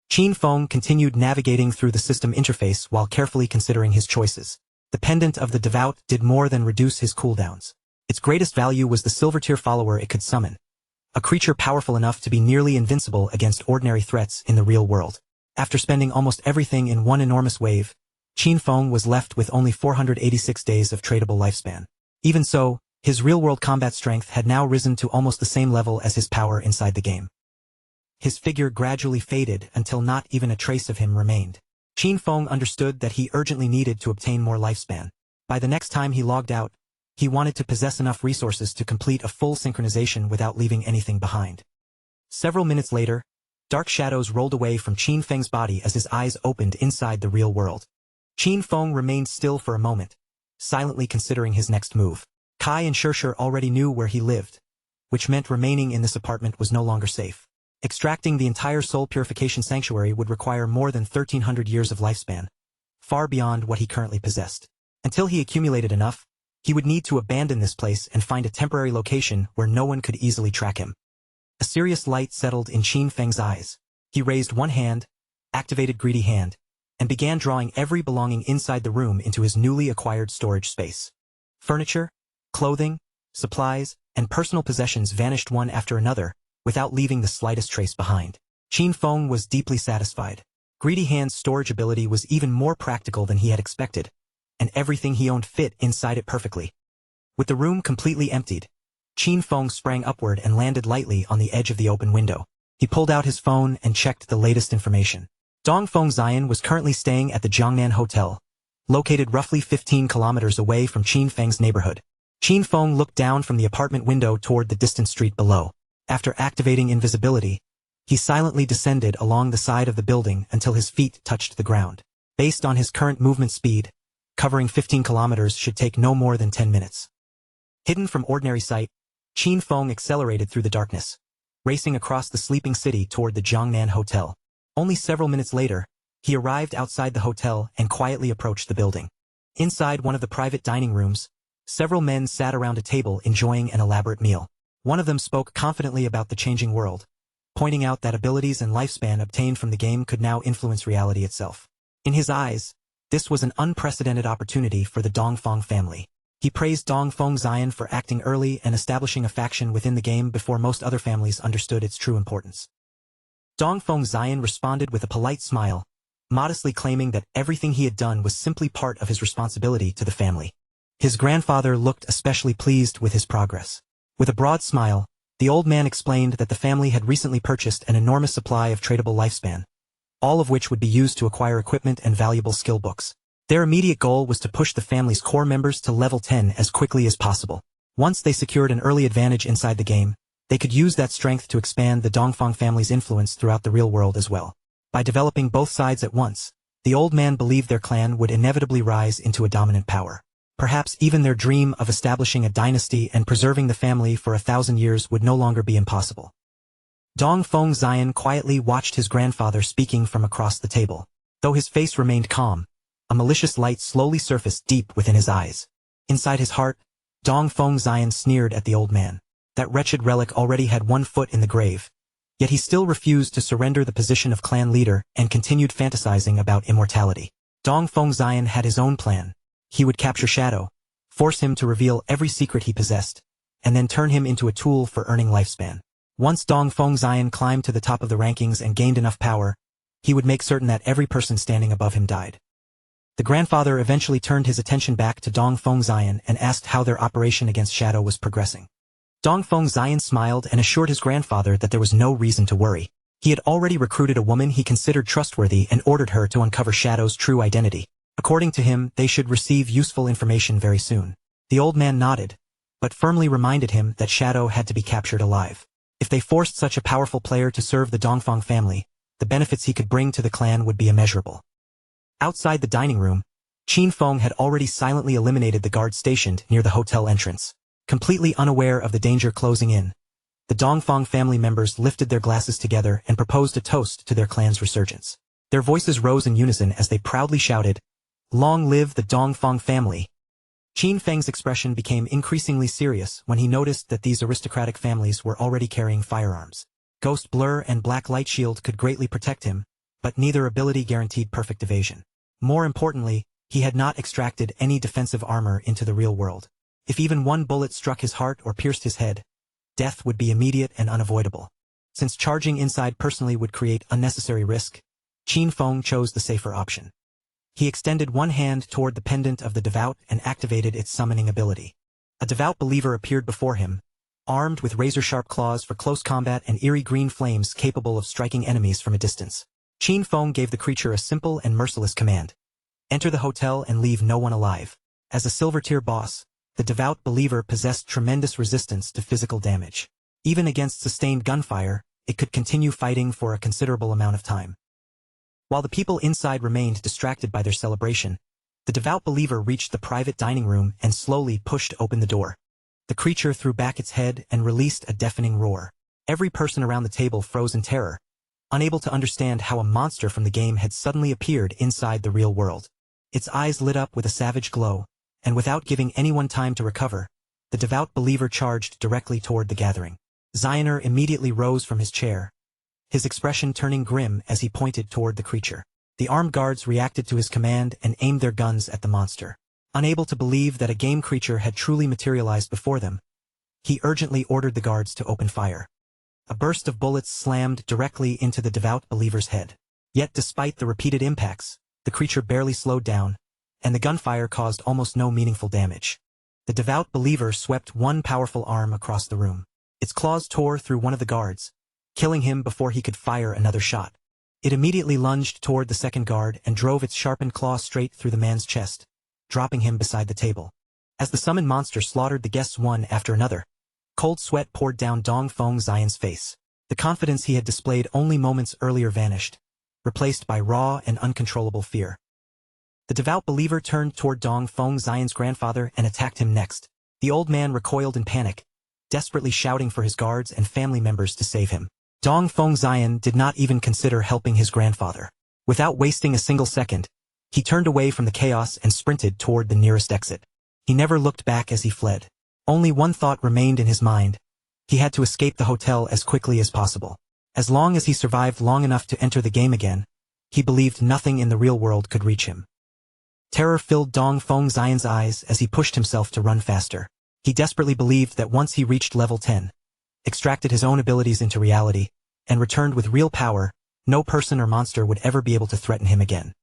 Qin Feng continued navigating through the system interface while carefully considering his choices. The Pendant of the Devout did more than reduce his cooldowns. Its greatest value was the Silver Tier follower it could summon, a creature powerful enough to be nearly invincible against ordinary threats in the real world. After spending almost everything in one enormous wave, Qin Feng was left with only 486 days of tradable lifespan. Even so, his real-world combat strength had now risen to almost the same level as his power inside the game. His figure gradually faded until not even a trace of him remained. Qin Feng understood that he urgently needed to obtain more lifespan. By the next time he logged out, he wanted to possess enough resources to complete a full synchronization without leaving anything behind. Several minutes later, dark shadows rolled away from Qin Feng's body as his eyes opened inside the real world. Qin Feng remained still for a moment, silently considering his next move. Kai and Shirshir already knew where he lived, which meant remaining in this apartment was no longer safe. Extracting the entire soul purification sanctuary would require more than 1,300 years of lifespan, far beyond what he currently possessed. Until he accumulated enough, he would need to abandon this place and find a temporary location where no one could easily track him. A serious light settled in Qin Feng's eyes. He raised one hand, activated Greedy Hand, and began drawing every belonging inside the room into his newly acquired storage space. Furniture, clothing, supplies, and personal possessions vanished one after another, without leaving the slightest trace behind. Qin Feng was deeply satisfied. Greedy Hand's storage ability was even more practical than he had expected, and everything he owned fit inside it perfectly. With the room completely emptied, Qin Feng sprang upward and landed lightly on the edge of the open window. He pulled out his phone and checked the latest information. Dongfeng Xian was currently staying at the Jiangnan Hotel, located roughly 15 kilometers away from Qin Feng's neighborhood. Qin Feng looked down from the apartment window toward the distant street below. After activating invisibility, he silently descended along the side of the building until his feet touched the ground. Based on his current movement speed, covering 15 kilometers should take no more than 10 minutes. Hidden from ordinary sight, Qin Feng accelerated through the darkness, racing across the sleeping city toward the Jiangnan Hotel. Only several minutes later, he arrived outside the hotel and quietly approached the building. Inside one of the private dining rooms, several men sat around a table enjoying an elaborate meal. One of them spoke confidently about the changing world, pointing out that abilities and lifespan obtained from the game could now influence reality itself. In his eyes, this was an unprecedented opportunity for the Dongfeng family. He praised Dongfeng Xian for acting early and establishing a faction within the game before most other families understood its true importance. Dongfeng Xian responded with a polite smile, modestly claiming that everything he had done was simply part of his responsibility to the family. His grandfather looked especially pleased with his progress. With a broad smile, the old man explained that the family had recently purchased an enormous supply of tradable lifespan, all of which would be used to acquire equipment and valuable skill books. Their immediate goal was to push the family's core members to level 10 as quickly as possible. Once they secured an early advantage inside the game, they could use that strength to expand the Dongfeng family's influence throughout the real world as well. By developing both sides at once, the old man believed their clan would inevitably rise into a dominant power. Perhaps even their dream of establishing a dynasty and preserving the family for 1,000 years would no longer be impossible. Dongfeng Xian quietly watched his grandfather speaking from across the table. Though his face remained calm, A malicious light slowly surfaced deep within his eyes. Inside his heart, Dong Feng Xian sneered at the old man. That wretched relic already had one foot in the grave. Yet he still refused to surrender the position of clan leader and continued fantasizing about immortality. Dong Feng Xian had his own plan. He would capture Shadow, force him to reveal every secret he possessed, and then turn him into a tool for earning lifespan. Once Dong Feng Xian climbed to the top of the rankings and gained enough power, he would make certain that every person standing above him died. The grandfather eventually turned his attention back to Dong Feng Xian and asked how their operation against Shadow was progressing. Dong Feng Xian smiled and assured his grandfather that there was no reason to worry. He had already recruited a woman he considered trustworthy and ordered her to uncover Shadow's true identity. According to him, they should receive useful information very soon. The old man nodded, but firmly reminded him that Shadow had to be captured alive. If they forced such a powerful player to serve the Dongfang family, the benefits he could bring to the clan would be immeasurable. Outside the dining room, Qin Feng had already silently eliminated the guard stationed near the hotel entrance. Completely unaware of the danger closing in, the Dongfang family members lifted their glasses together and proposed a toast to their clan's resurgence. Their voices rose in unison as they proudly shouted, "Long live the Dongfang family!" Qin Feng's expression became increasingly serious when he noticed that these aristocratic families were already carrying firearms. Ghost Blur and Black Light Shield could greatly protect him, but neither ability guaranteed perfect evasion. More importantly, he had not extracted any defensive armor into the real world. If even one bullet struck his heart or pierced his head, death would be immediate and unavoidable. Since charging inside personally would create unnecessary risk, Qin Feng chose the safer option. He extended one hand toward the pendant of the devout and activated its summoning ability. A devout believer appeared before him, armed with razor-sharp claws for close combat and eerie green flames capable of striking enemies from a distance. Qin Feng gave the creature a simple and merciless command. Enter the hotel and leave no one alive. As a silver-tier boss, the devout believer possessed tremendous resistance to physical damage. Even against sustained gunfire, it could continue fighting for a considerable amount of time. While the people inside remained distracted by their celebration, the devout believer reached the private dining room and slowly pushed open the door. The creature threw back its head and released a deafening roar. Every person around the table froze in terror, unable to understand how a monster from the game had suddenly appeared inside the real world. Its eyes lit up with a savage glow, and without giving anyone time to recover, the devout believer charged directly toward the gathering. Xioner immediately rose from his chair, his expression turning grim as he pointed toward the creature. The armed guards reacted to his command and aimed their guns at the monster. Unable to believe that a game creature had truly materialized before them, he urgently ordered the guards to open fire. A burst of bullets slammed directly into the devout believer's head. Yet despite the repeated impacts, the creature barely slowed down, and the gunfire caused almost no meaningful damage. The devout believer swept one powerful arm across the room. Its claws tore through one of the guards, killing him before he could fire another shot. It immediately lunged toward the second guard and drove its sharpened claw straight through the man's chest, dropping him beside the table. As the summoned monster slaughtered the guests one after another, cold sweat poured down Dong Feng Xian's face. The confidence he had displayed only moments earlier vanished, replaced by raw and uncontrollable fear. The devout believer turned toward Dong Feng Xian's grandfather and attacked him next. The old man recoiled in panic, desperately shouting for his guards and family members to save him. Dong Feng Xian did not even consider helping his grandfather. Without wasting a single second, he turned away from the chaos and sprinted toward the nearest exit. He never looked back as he fled. Only one thought remained in his mind. He had to escape the hotel as quickly as possible. As long as he survived long enough to enter the game again, he believed nothing in the real world could reach him. Terror filled Dong Feng Xian's eyes as he pushed himself to run faster. He desperately believed that once he reached level 10, extracted his own abilities into reality, and returned with real power, no person or monster would ever be able to threaten him again.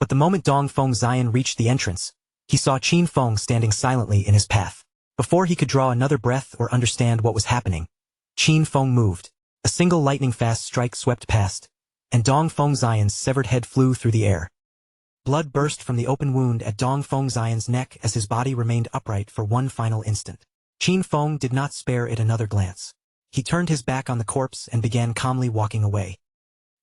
But the moment Dong Feng Xian reached the entrance, he saw Qin Feng standing silently in his path. Before he could draw another breath or understand what was happening, Qin Feng moved. A single lightning-fast strike swept past, and Dong Feng Xian's severed head flew through the air. Blood burst from the open wound at Dong Feng Xian's neck as his body remained upright for one final instant. Qin Feng did not spare it another glance. He turned his back on the corpse and began calmly walking away.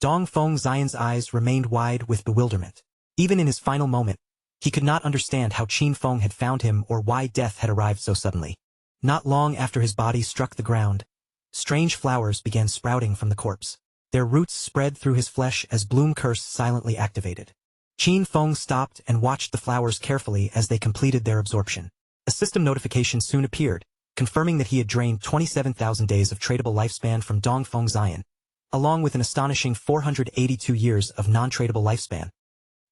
Dong Feng Xian's eyes remained wide with bewilderment. Even in his final moment, he could not understand how Qin Feng had found him or why death had arrived so suddenly. Not long after his body struck the ground, strange flowers began sprouting from the corpse. Their roots spread through his flesh as Bloom Curse silently activated. Qin Feng stopped and watched the flowers carefully as they completed their absorption. A system notification soon appeared, confirming that he had drained 27,000 days of tradable lifespan from Dongfeng Zion, along with an astonishing 482 years of non-tradable lifespan.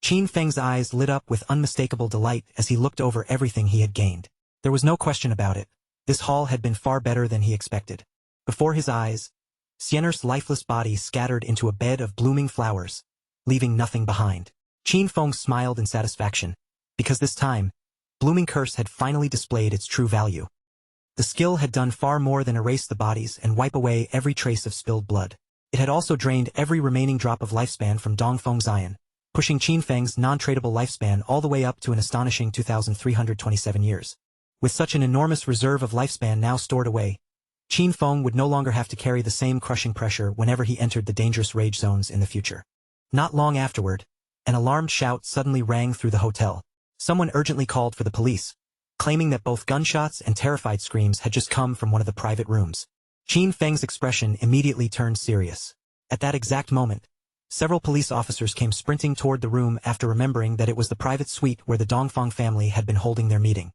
Qin Feng's eyes lit up with unmistakable delight as he looked over everything he had gained. There was no question about it. This haul had been far better than he expected. Before his eyes, Xiener's lifeless body scattered into a bed of blooming flowers, leaving nothing behind. Qin Feng smiled in satisfaction, because this time, Blooming Curse had finally displayed its true value. The skill had done far more than erase the bodies and wipe away every trace of spilled blood. It had also drained every remaining drop of lifespan from Dongfeng Zion, pushing Qin Feng's non-tradable lifespan all the way up to an astonishing 2,327 years. With such an enormous reserve of lifespan now stored away, Qin Feng would no longer have to carry the same crushing pressure whenever he entered the dangerous rage zones in the future. Not long afterward, an alarmed shout suddenly rang through the hotel. Someone urgently called for the police, claiming that both gunshots and terrified screams had just come from one of the private rooms. Qin Feng's expression immediately turned serious. At that exact moment, several police officers came sprinting toward the room after remembering that it was the private suite where the Dongfeng family had been holding their meeting.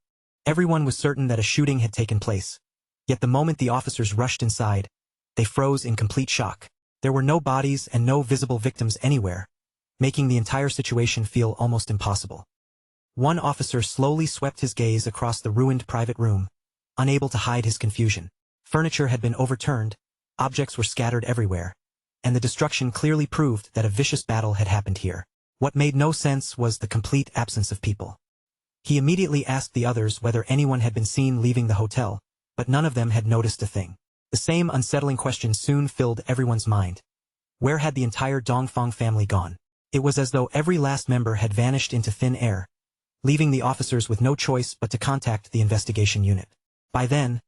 Everyone was certain that a shooting had taken place. Yet the moment the officers rushed inside, they froze in complete shock. There were no bodies and no visible victims anywhere, making the entire situation feel almost impossible. One officer slowly swept his gaze across the ruined private room, unable to hide his confusion. Furniture had been overturned, objects were scattered everywhere, and the destruction clearly proved that a vicious battle had happened here. What made no sense was the complete absence of people. He immediately asked the others whether anyone had been seen leaving the hotel, but none of them had noticed a thing. The same unsettling question soon filled everyone's mind. Where had the entire Dongfeng family gone? It was as though every last member had vanished into thin air, leaving the officers with no choice but to contact the investigation unit. By then,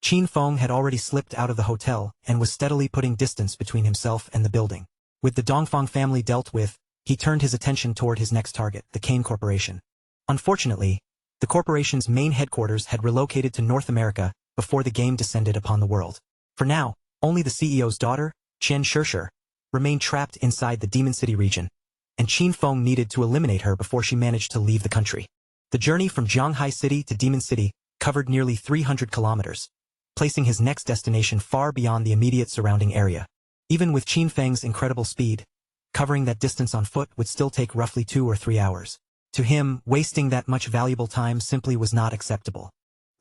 Qin Feng had already slipped out of the hotel and was steadily putting distance between himself and the building. With the Dongfeng family dealt with, he turned his attention toward his next target, the Kane Corporation. Unfortunately, the corporation's main headquarters had relocated to North America before the game descended upon the world. For now, only the CEO's daughter, Chen Shishir, remained trapped inside the Demon City region, and Qin Feng needed to eliminate her before she managed to leave the country. The journey from Zhanghai City to Demon City covered nearly 300 kilometers, placing his next destination far beyond the immediate surrounding area. Even with Qin Feng's incredible speed, covering that distance on foot would still take roughly 2 or 3 hours. To him, wasting that much valuable time simply was not acceptable.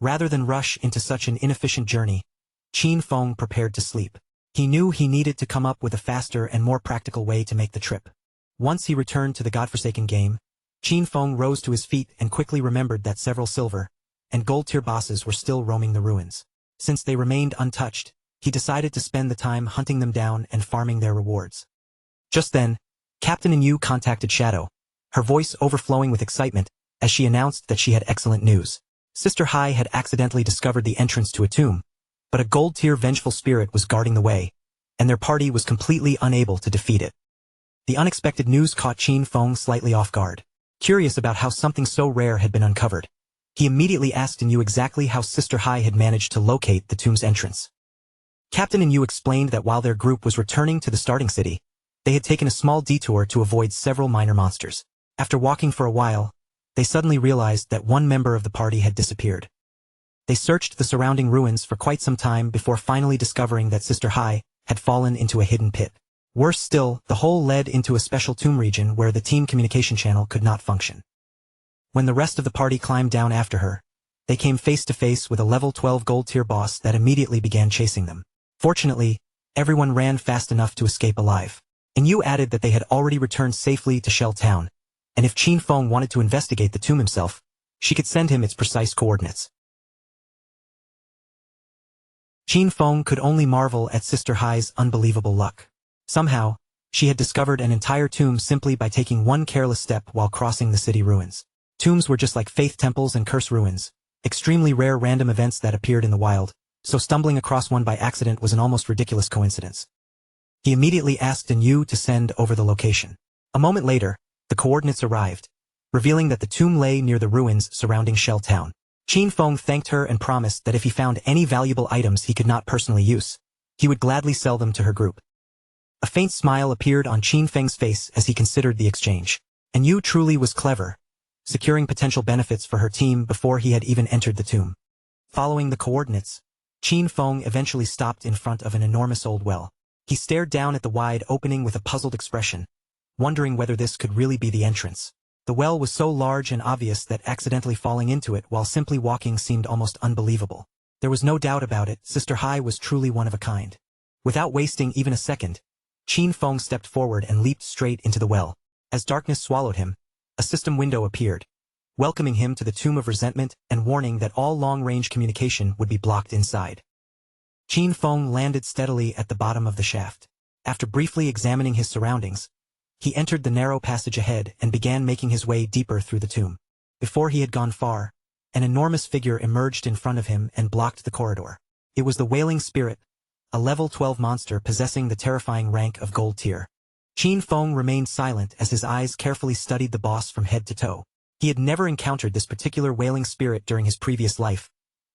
Rather than rush into such an inefficient journey, Qin Feng prepared to sleep. He knew he needed to come up with a faster and more practical way to make the trip. Once he returned to the godforsaken game, Qin Feng rose to his feet and quickly remembered that several silver and gold-tier bosses were still roaming the ruins. Since they remained untouched, he decided to spend the time hunting them down and farming their rewards. Just then, Captain Yu contacted Shadow, her voice overflowing with excitement as she announced that she had excellent news. Sister Hai had accidentally discovered the entrance to a tomb, but a gold-tier vengeful spirit was guarding the way, and their party was completely unable to defeat it. The unexpected news caught Qin Feng slightly off guard. Curious about how something so rare had been uncovered, he immediately asked Yu exactly how Sister Hai had managed to locate the tomb's entrance. Captain Yu explained that while their group was returning to the starting city, they had taken a small detour to avoid several minor monsters. After walking for a while, they suddenly realized that one member of the party had disappeared. They searched the surrounding ruins for quite some time before finally discovering that Sister Hai had fallen into a hidden pit. Worse still, the hole led into a special tomb region where the team communication channel could not function. When the rest of the party climbed down after her, they came face to face with a level 12 gold-tier boss that immediately began chasing them. Fortunately, everyone ran fast enough to escape alive. And Yu added that they had already returned safely to Shell Town, and if Qin Feng wanted to investigate the tomb himself, she could send him its precise coordinates. Qin Feng could only marvel at Sister Hai's unbelievable luck. Somehow, she had discovered an entire tomb simply by taking one careless step while crossing the city ruins. Tombs were just like faith temples and curse ruins, extremely rare random events that appeared in the wild, so stumbling across one by accident was an almost ridiculous coincidence. He immediately asked Yu to send over the location. A moment later, the coordinates arrived, revealing that the tomb lay near the ruins surrounding Shell Town. Qin Feng thanked her and promised that if he found any valuable items he could not personally use, he would gladly sell them to her group. A faint smile appeared on Qin Feng's face as he considered the exchange. And Yu truly was clever, securing potential benefits for her team before he had even entered the tomb. Following the coordinates, Qin Feng eventually stopped in front of an enormous old well. He stared down at the wide opening with a puzzled expression, wondering whether this could really be the entrance. The well was so large and obvious that accidentally falling into it while simply walking seemed almost unbelievable. There was no doubt about it, Sister Hai was truly one of a kind. Without wasting even a second, Qin Feng stepped forward and leaped straight into the well. As darkness swallowed him, a system window appeared, welcoming him to the Tomb of Resentment and warning that all long-range communication would be blocked inside. Qin Feng landed steadily at the bottom of the shaft. After briefly examining his surroundings, he entered the narrow passage ahead and began making his way deeper through the tomb. Before he had gone far, an enormous figure emerged in front of him and blocked the corridor. It was the Wailing Spirit, a level 12 monster possessing the terrifying rank of Gold Tier. Qin Feng remained silent as his eyes carefully studied the boss from head to toe. He had never encountered this particular Wailing Spirit during his previous life,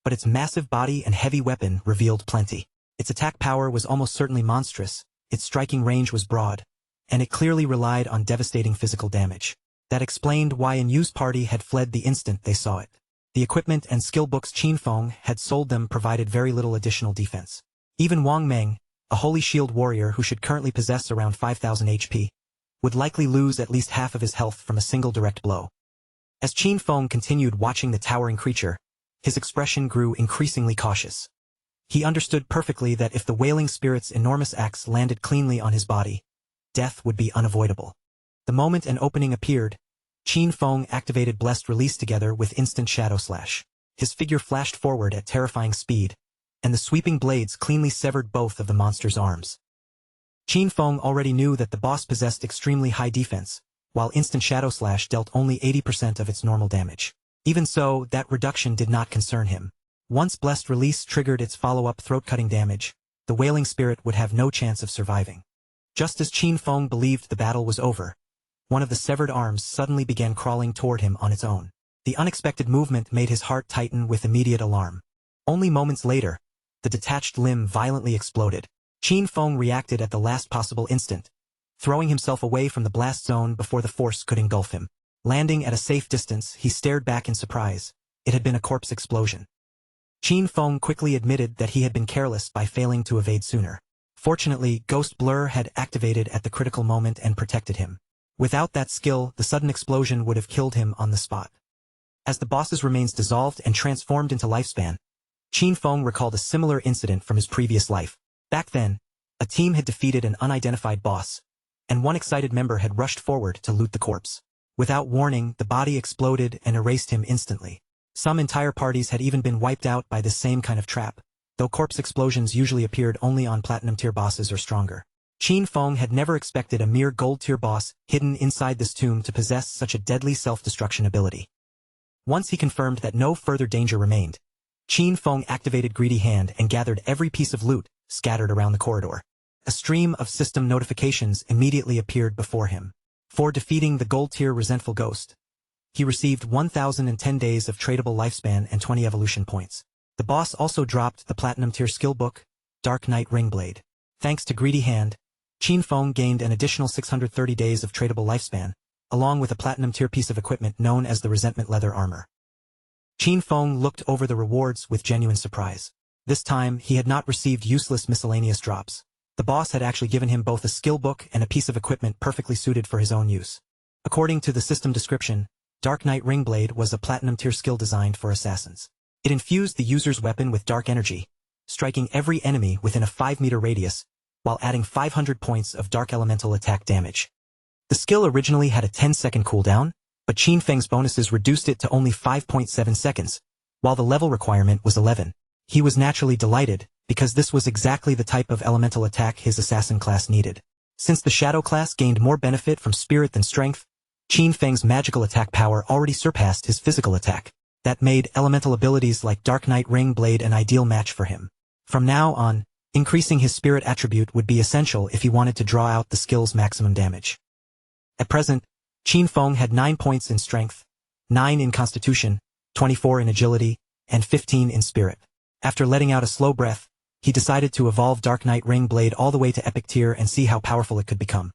but its massive body and heavy weapon revealed plenty. Its attack power was almost certainly monstrous, its striking range was broad, and it clearly relied on devastating physical damage. That explained why Yu's party had fled the instant they saw it. The equipment and skill books Qin Feng had sold them provided very little additional defense. Even Wang Meng, a Holy Shield warrior who should currently possess around 5,000 HP, would likely lose at least half of his health from a single direct blow. As Qin Feng continued watching the towering creature, his expression grew increasingly cautious. He understood perfectly that if the Wailing Spirit's enormous axe landed cleanly on his body, death would be unavoidable. The moment an opening appeared, Qin Feng activated Blessed Release together with instant Shadow Slash. His figure flashed forward at terrifying speed, and the sweeping blades cleanly severed both of the monster's arms. Qin Feng already knew that the boss possessed extremely high defense, while instant Shadow Slash dealt only 80% of its normal damage. Even so, that reduction did not concern him. Once Blessed Release triggered its follow-up throat-cutting damage, the Wailing Spirit would have no chance of surviving. Just as Qin Feng believed the battle was over, one of the severed arms suddenly began crawling toward him on its own. The unexpected movement made his heart tighten with immediate alarm. Only moments later, the detached limb violently exploded. Qin Feng reacted at the last possible instant, throwing himself away from the blast zone before the force could engulf him. Landing at a safe distance, he stared back in surprise. It had been a corpse explosion. Qin Feng quickly admitted that he had been careless by failing to evade sooner. Fortunately, Ghost Blur had activated at the critical moment and protected him. Without that skill, the sudden explosion would have killed him on the spot. As the boss's remains dissolved and transformed into lifespan, Qin Feng recalled a similar incident from his previous life. Back then, a team had defeated an unidentified boss, and one excited member had rushed forward to loot the corpse. Without warning, the body exploded and erased him instantly. Some entire parties had even been wiped out by this same kind of trap, though corpse explosions usually appeared only on platinum tier bosses or stronger. Qin Feng had never expected a mere gold tier boss hidden inside this tomb to possess such a deadly self-destruction ability. Once he confirmed that no further danger remained, Qin Feng activated Greedy Hand and gathered every piece of loot scattered around the corridor. A stream of system notifications immediately appeared before him. For defeating the gold tier resentful ghost, he received 1,010 days of tradable lifespan and 20 evolution points. The boss also dropped the platinum tier skill book, Dark Knight Ringblade. Thanks to Greedy Hand, Qin Feng gained an additional 630 days of tradable lifespan, along with a platinum tier piece of equipment known as the Resentment Leather Armor. Qin Feng looked over the rewards with genuine surprise. This time, he had not received useless miscellaneous drops. The boss had actually given him both a skill book and a piece of equipment perfectly suited for his own use. According to the system description, Dark Knight Ringblade was a platinum tier skill designed for assassins. It infused the user's weapon with dark energy, striking every enemy within a 5-meter radius, while adding 500 points of dark elemental attack damage. The skill originally had a 10-second cooldown, but Qin Feng's bonuses reduced it to only 5.7 seconds, while the level requirement was 11. He was naturally delighted, because this was exactly the type of elemental attack his assassin class needed. Since the Shadow class gained more benefit from spirit than strength, Qin Feng's magical attack power already surpassed his physical attack. That made elemental abilities like Dark Knight Ringblade an ideal match for him. From now on, increasing his spirit attribute would be essential if he wanted to draw out the skill's maximum damage. At present, Qin Feng had 9 points in strength, 9 in constitution, 24 in agility, and 15 in spirit. After letting out a slow breath, he decided to evolve Dark Knight Ringblade all the way to epic tier and see how powerful it could become.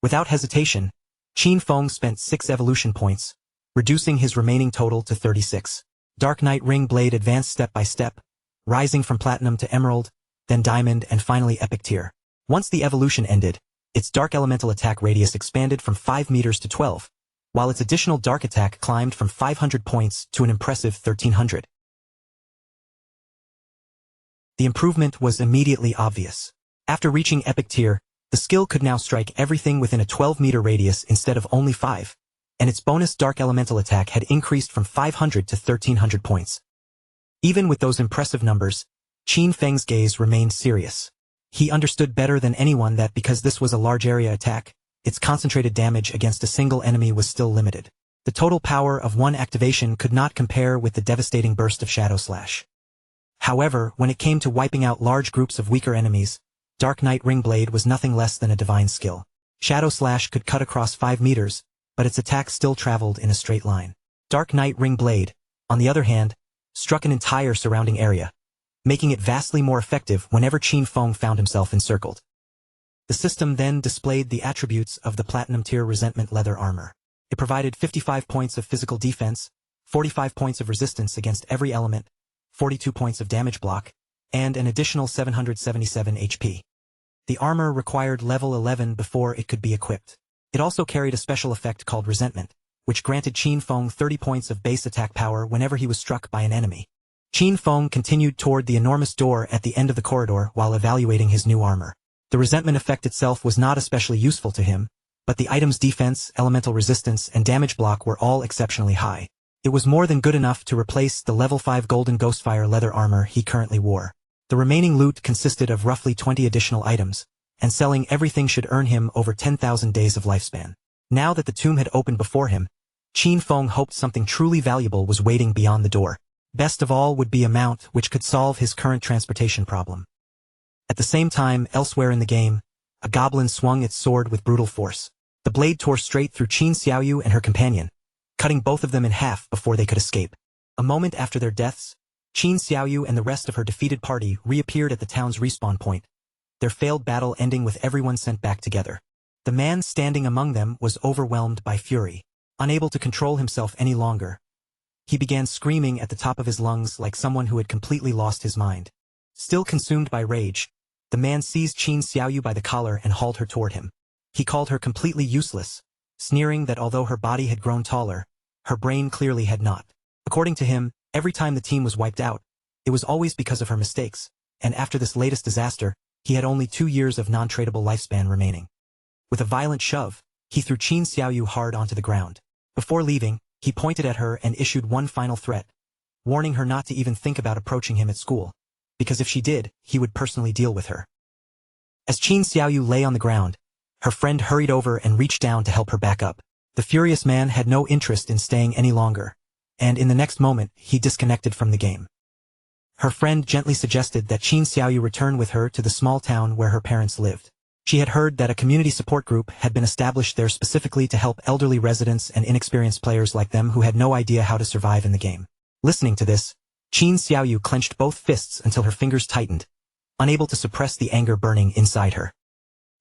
Without hesitation, Qin Feng spent 6 evolution points, reducing his remaining total to 36. Dark Knight Ring Blade advanced step by step, rising from Platinum to Emerald, then Diamond and finally Epic Tier. Once the evolution ended, its Dark Elemental attack radius expanded from 5 meters to 12, while its additional Dark attack climbed from 500 points to an impressive 1300. The improvement was immediately obvious. After reaching Epic Tier, the skill could now strike everything within a 12-meter radius instead of only 5, and its bonus Dark Elemental attack had increased from 500 to 1300 points. Even with those impressive numbers, Qin Feng's gaze remained serious. He understood better than anyone that because this was a large area attack, its concentrated damage against a single enemy was still limited. The total power of one activation could not compare with the devastating burst of Shadow Slash. However, when it came to wiping out large groups of weaker enemies, Dark Knight Ring Blade was nothing less than a divine skill. Shadow Slash could cut across 5 meters, but its attack still traveled in a straight line. Dark Knight Ring Blade, on the other hand, struck an entire surrounding area, making it vastly more effective whenever Qin Feng found himself encircled. The system then displayed the attributes of the Platinum Tier Resentment Leather Armor. It provided 55 points of physical defense, 45 points of resistance against every element, 42 points of damage block, and an additional 777 HP. The armor required level 11 before it could be equipped. It also carried a special effect called Resentment, which granted Qin Feng 30 points of base attack power whenever he was struck by an enemy. Qin Feng continued toward the enormous door at the end of the corridor while evaluating his new armor. The resentment effect itself was not especially useful to him, but the item's defense, elemental resistance, and damage block were all exceptionally high. It was more than good enough to replace the level 5 golden Ghostfire leather armor he currently wore. The remaining loot consisted of roughly 20 additional items, and selling everything should earn him over 10,000 days of lifespan. Now that the tomb had opened before him, Qin Feng hoped something truly valuable was waiting beyond the door. Best of all would be a mount which could solve his current transportation problem. At the same time, elsewhere in the game, a goblin swung its sword with brutal force. The blade tore straight through Qin Xiaoyu and her companion, cutting both of them in half before they could escape. A moment after their deaths, Qin Xiaoyu and the rest of her defeated party reappeared at the town's respawn point, their failed battle ending with everyone sent back together. The man standing among them was overwhelmed by fury. Unable to control himself any longer, he began screaming at the top of his lungs like someone who had completely lost his mind. Still consumed by rage, the man seized Qin Xiaoyu by the collar and hauled her toward him. He called her completely useless, sneering that although her body had grown taller, her brain clearly had not. According to him, every time the team was wiped out, it was always because of her mistakes, and after this latest disaster, he had only 2 years of non-tradable lifespan remaining. With a violent shove, he threw Qin Xiaoyu hard onto the ground. Before leaving, he pointed at her and issued one final threat, warning her not to even think about approaching him at school, because if she did, he would personally deal with her. As Qin Xiaoyu lay on the ground, her friend hurried over and reached down to help her back up. The furious man had no interest in staying any longer, and in the next moment, he disconnected from the game. Her friend gently suggested that Qin Xiaoyu return with her to the small town where her parents lived. She had heard that a community support group had been established there specifically to help elderly residents and inexperienced players like them who had no idea how to survive in the game. Listening to this, Qin Xiaoyu clenched both fists until her fingers tightened, unable to suppress the anger burning inside her.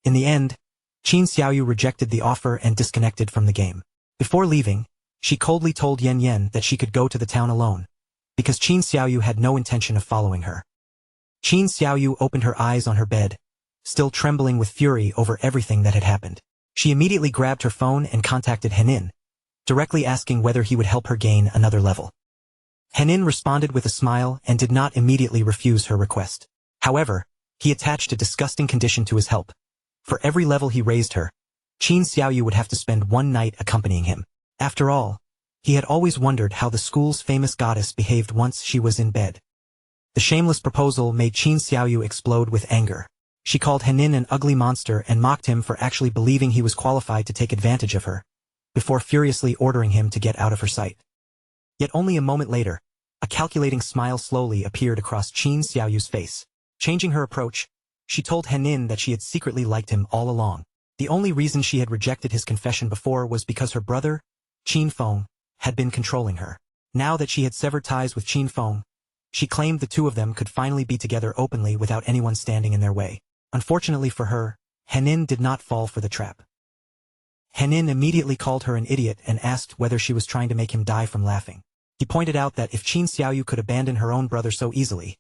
In the end, Qin Xiaoyu rejected the offer and disconnected from the game. Before leaving, she coldly told Yan Yan that she could go to the town alone, because Qin Xiaoyu had no intention of following her. Qin Xiaoyu opened her eyes on her bed, still trembling with fury over everything that had happened. She immediately grabbed her phone and contacted Henin, directly asking whether he would help her gain another level. Henin responded with a smile and did not immediately refuse her request. However, he attached a disgusting condition to his help. For every level he raised her, Qin Xiaoyu would have to spend one night accompanying him. After all, he had always wondered how the school's famous goddess behaved once she was in bed. The shameless proposal made Qin Xiaoyu explode with anger. She called Henin an ugly monster and mocked him for actually believing he was qualified to take advantage of her, before furiously ordering him to get out of her sight. Yet only a moment later, a calculating smile slowly appeared across Qin Xiaoyu's face. Changing her approach, she told Henin that she had secretly liked him all along. The only reason she had rejected his confession before was because her brother, Qin Feng, had been controlling her. Now that she had severed ties with Qin Feng, she claimed the two of them could finally be together openly without anyone standing in their way. Unfortunately for her, Henin did not fall for the trap. Henin immediately called her an idiot and asked whether she was trying to make him die from laughing. He pointed out that if Qin Xiaoyu could abandon her own brother so easily,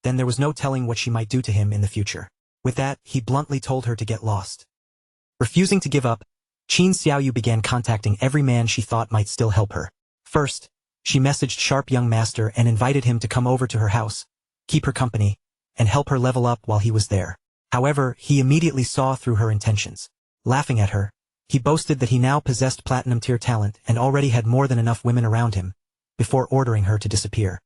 then there was no telling what she might do to him in the future. With that, he bluntly told her to get lost. Refusing to give up, Qin Xiaoyu began contacting every man she thought might still help her. First, she messaged Sharp Young Master and invited him to come over to her house, keep her company, and help her level up while he was there. However, he immediately saw through her intentions. Laughing at her, he boasted that he now possessed platinum tier talent and already had more than enough women around him, before ordering her to disappear.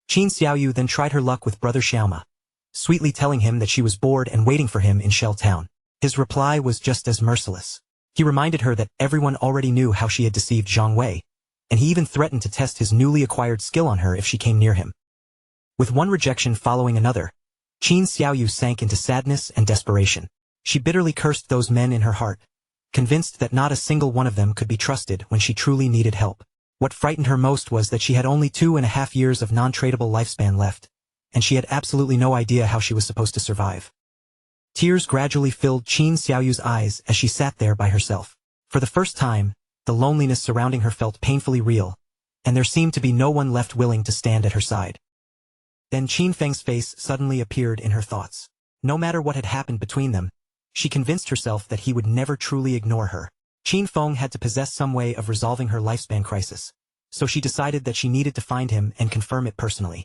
Qin Xiaoyu then tried her luck with brother Xiaoma, sweetly telling him that she was bored and waiting for him in Shell Town. His reply was just as merciless. He reminded her that everyone already knew how she had deceived Zhang Wei, and he even threatened to test his newly acquired skill on her if she came near him. With one rejection following another, Qin Xiaoyu sank into sadness and desperation. She bitterly cursed those men in her heart, convinced that not a single one of them could be trusted when she truly needed help. What frightened her most was that she had only 2.5 years of non-tradable lifespan left, and she had absolutely no idea how she was supposed to survive. Tears gradually filled Qin Xiaoyu's eyes as she sat there by herself. For the first time, the loneliness surrounding her felt painfully real, and there seemed to be no one left willing to stand at her side. Then Qin Feng's face suddenly appeared in her thoughts. No matter what had happened between them, she convinced herself that he would never truly ignore her. Qin Feng had to possess some way of resolving her lifespan crisis, so she decided that she needed to find him and confirm it personally.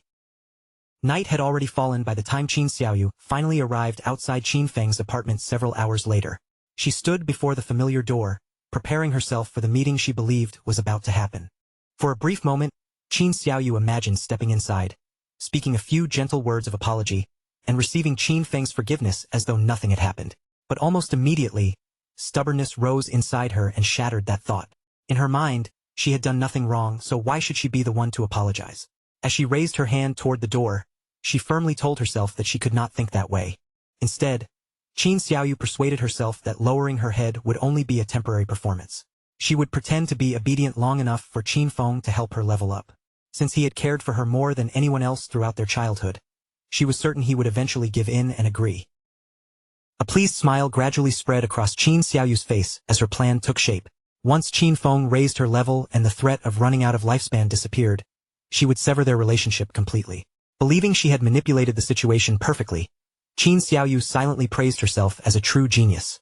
Night had already fallen by the time Qin Xiaoyu finally arrived outside Qin Feng's apartment several hours later. She stood before the familiar door, preparing herself for the meeting she believed was about to happen. For a brief moment, Qin Xiaoyu imagined stepping inside, speaking a few gentle words of apology, and receiving Qin Feng's forgiveness as though nothing had happened. But almost immediately, stubbornness rose inside her and shattered that thought. In her mind, she had done nothing wrong, so why should she be the one to apologize? As she raised her hand toward the door, she firmly told herself that she could not think that way. Instead, Qin Xiaoyu persuaded herself that lowering her head would only be a temporary performance. She would pretend to be obedient long enough for Qin Feng to help her level up. Since he had cared for her more than anyone else throughout their childhood, she was certain he would eventually give in and agree. A pleased smile gradually spread across Qin Xiaoyu's face as her plan took shape. Once Qin Feng raised her level and the threat of running out of lifespan disappeared, she would sever their relationship completely. Believing she had manipulated the situation perfectly, Qin Xiaoyu silently praised herself as a true genius.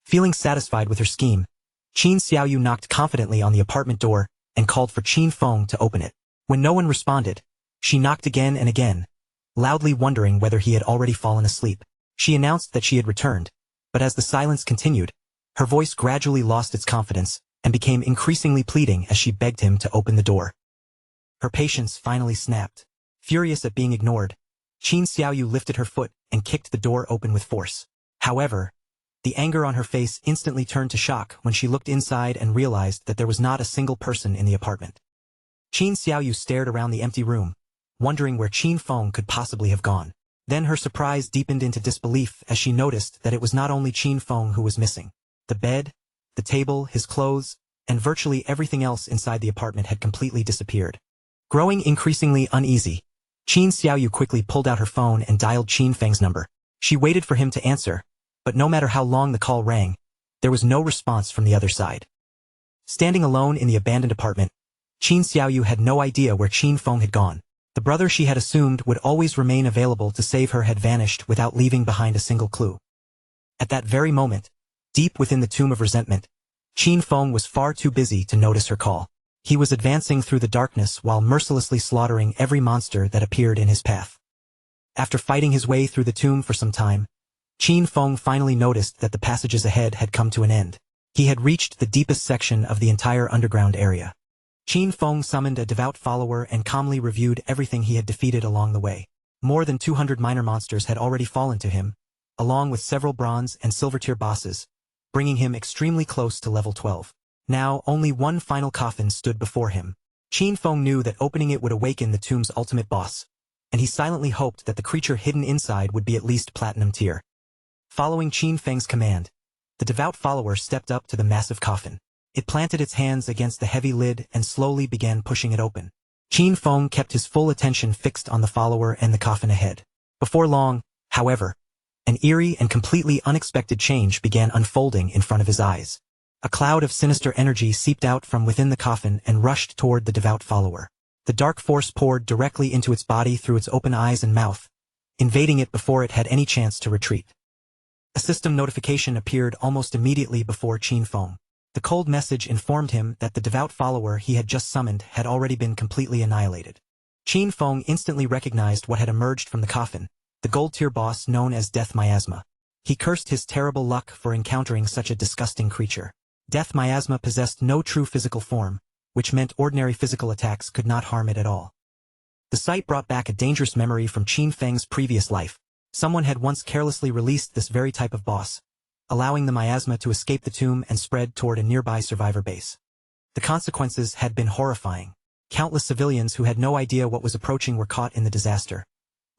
Feeling satisfied with her scheme, Qin Xiaoyu knocked confidently on the apartment door and called for Qin Feng to open it. When no one responded, she knocked again and again, loudly wondering whether he had already fallen asleep. She announced that she had returned, but as the silence continued, her voice gradually lost its confidence and became increasingly pleading as she begged him to open the door. Her patience finally snapped. Furious at being ignored, Qin Xiaoyu lifted her foot and kicked the door open with force. However, the anger on her face instantly turned to shock when she looked inside and realized that there was not a single person in the apartment. Qin Xiaoyu stared around the empty room, wondering where Qin Feng could possibly have gone. Then her surprise deepened into disbelief as she noticed that it was not only Qin Feng who was missing. The bed, the table, his clothes, and virtually everything else inside the apartment had completely disappeared. Growing increasingly uneasy, Qin Xiaoyu quickly pulled out her phone and dialed Qin Feng's number. She waited for him to answer, but no matter how long the call rang, there was no response from the other side. Standing alone in the abandoned apartment, Qin Xiaoyu had no idea where Qin Feng had gone. The brother she had assumed would always remain available to save her had vanished without leaving behind a single clue. At that very moment, deep within the tomb of resentment, Qin Feng was far too busy to notice her call. He was advancing through the darkness while mercilessly slaughtering every monster that appeared in his path. After fighting his way through the tomb for some time, Qin Feng finally noticed that the passages ahead had come to an end. He had reached the deepest section of the entire underground area. Qin Feng summoned a devout follower and calmly reviewed everything he had defeated along the way. More than 200 minor monsters had already fallen to him, along with several bronze and silver tier bosses, bringing him extremely close to level 12. Now, only one final coffin stood before him. Qin Feng knew that opening it would awaken the tomb's ultimate boss, and he silently hoped that the creature hidden inside would be at least platinum tier. Following Qin Feng's command, the devout follower stepped up to the massive coffin. It planted its hands against the heavy lid and slowly began pushing it open. Qin Feng kept his full attention fixed on the follower and the coffin ahead. Before long, however, An eerie and completely unexpected change began unfolding in front of his eyes. A cloud of sinister energy seeped out from within the coffin and rushed toward the devout follower. The dark force poured directly into its body through its open eyes and mouth, invading it before it had any chance to retreat. A system notification appeared almost immediately before Qin Feng. The cold message informed him that the devout follower he had just summoned had already been completely annihilated. Qin Feng instantly recognized what had emerged from the coffin, the gold-tier boss known as Death Miasma. He cursed his terrible luck for encountering such a disgusting creature. Death Miasma possessed no true physical form, which meant ordinary physical attacks could not harm it at all. The sight brought back a dangerous memory from Qin Feng's previous life. Someone had once carelessly released this very type of boss, allowing the miasma to escape the tomb and spread toward a nearby survivor base. The consequences had been horrifying. Countless civilians who had no idea what was approaching were caught in the disaster,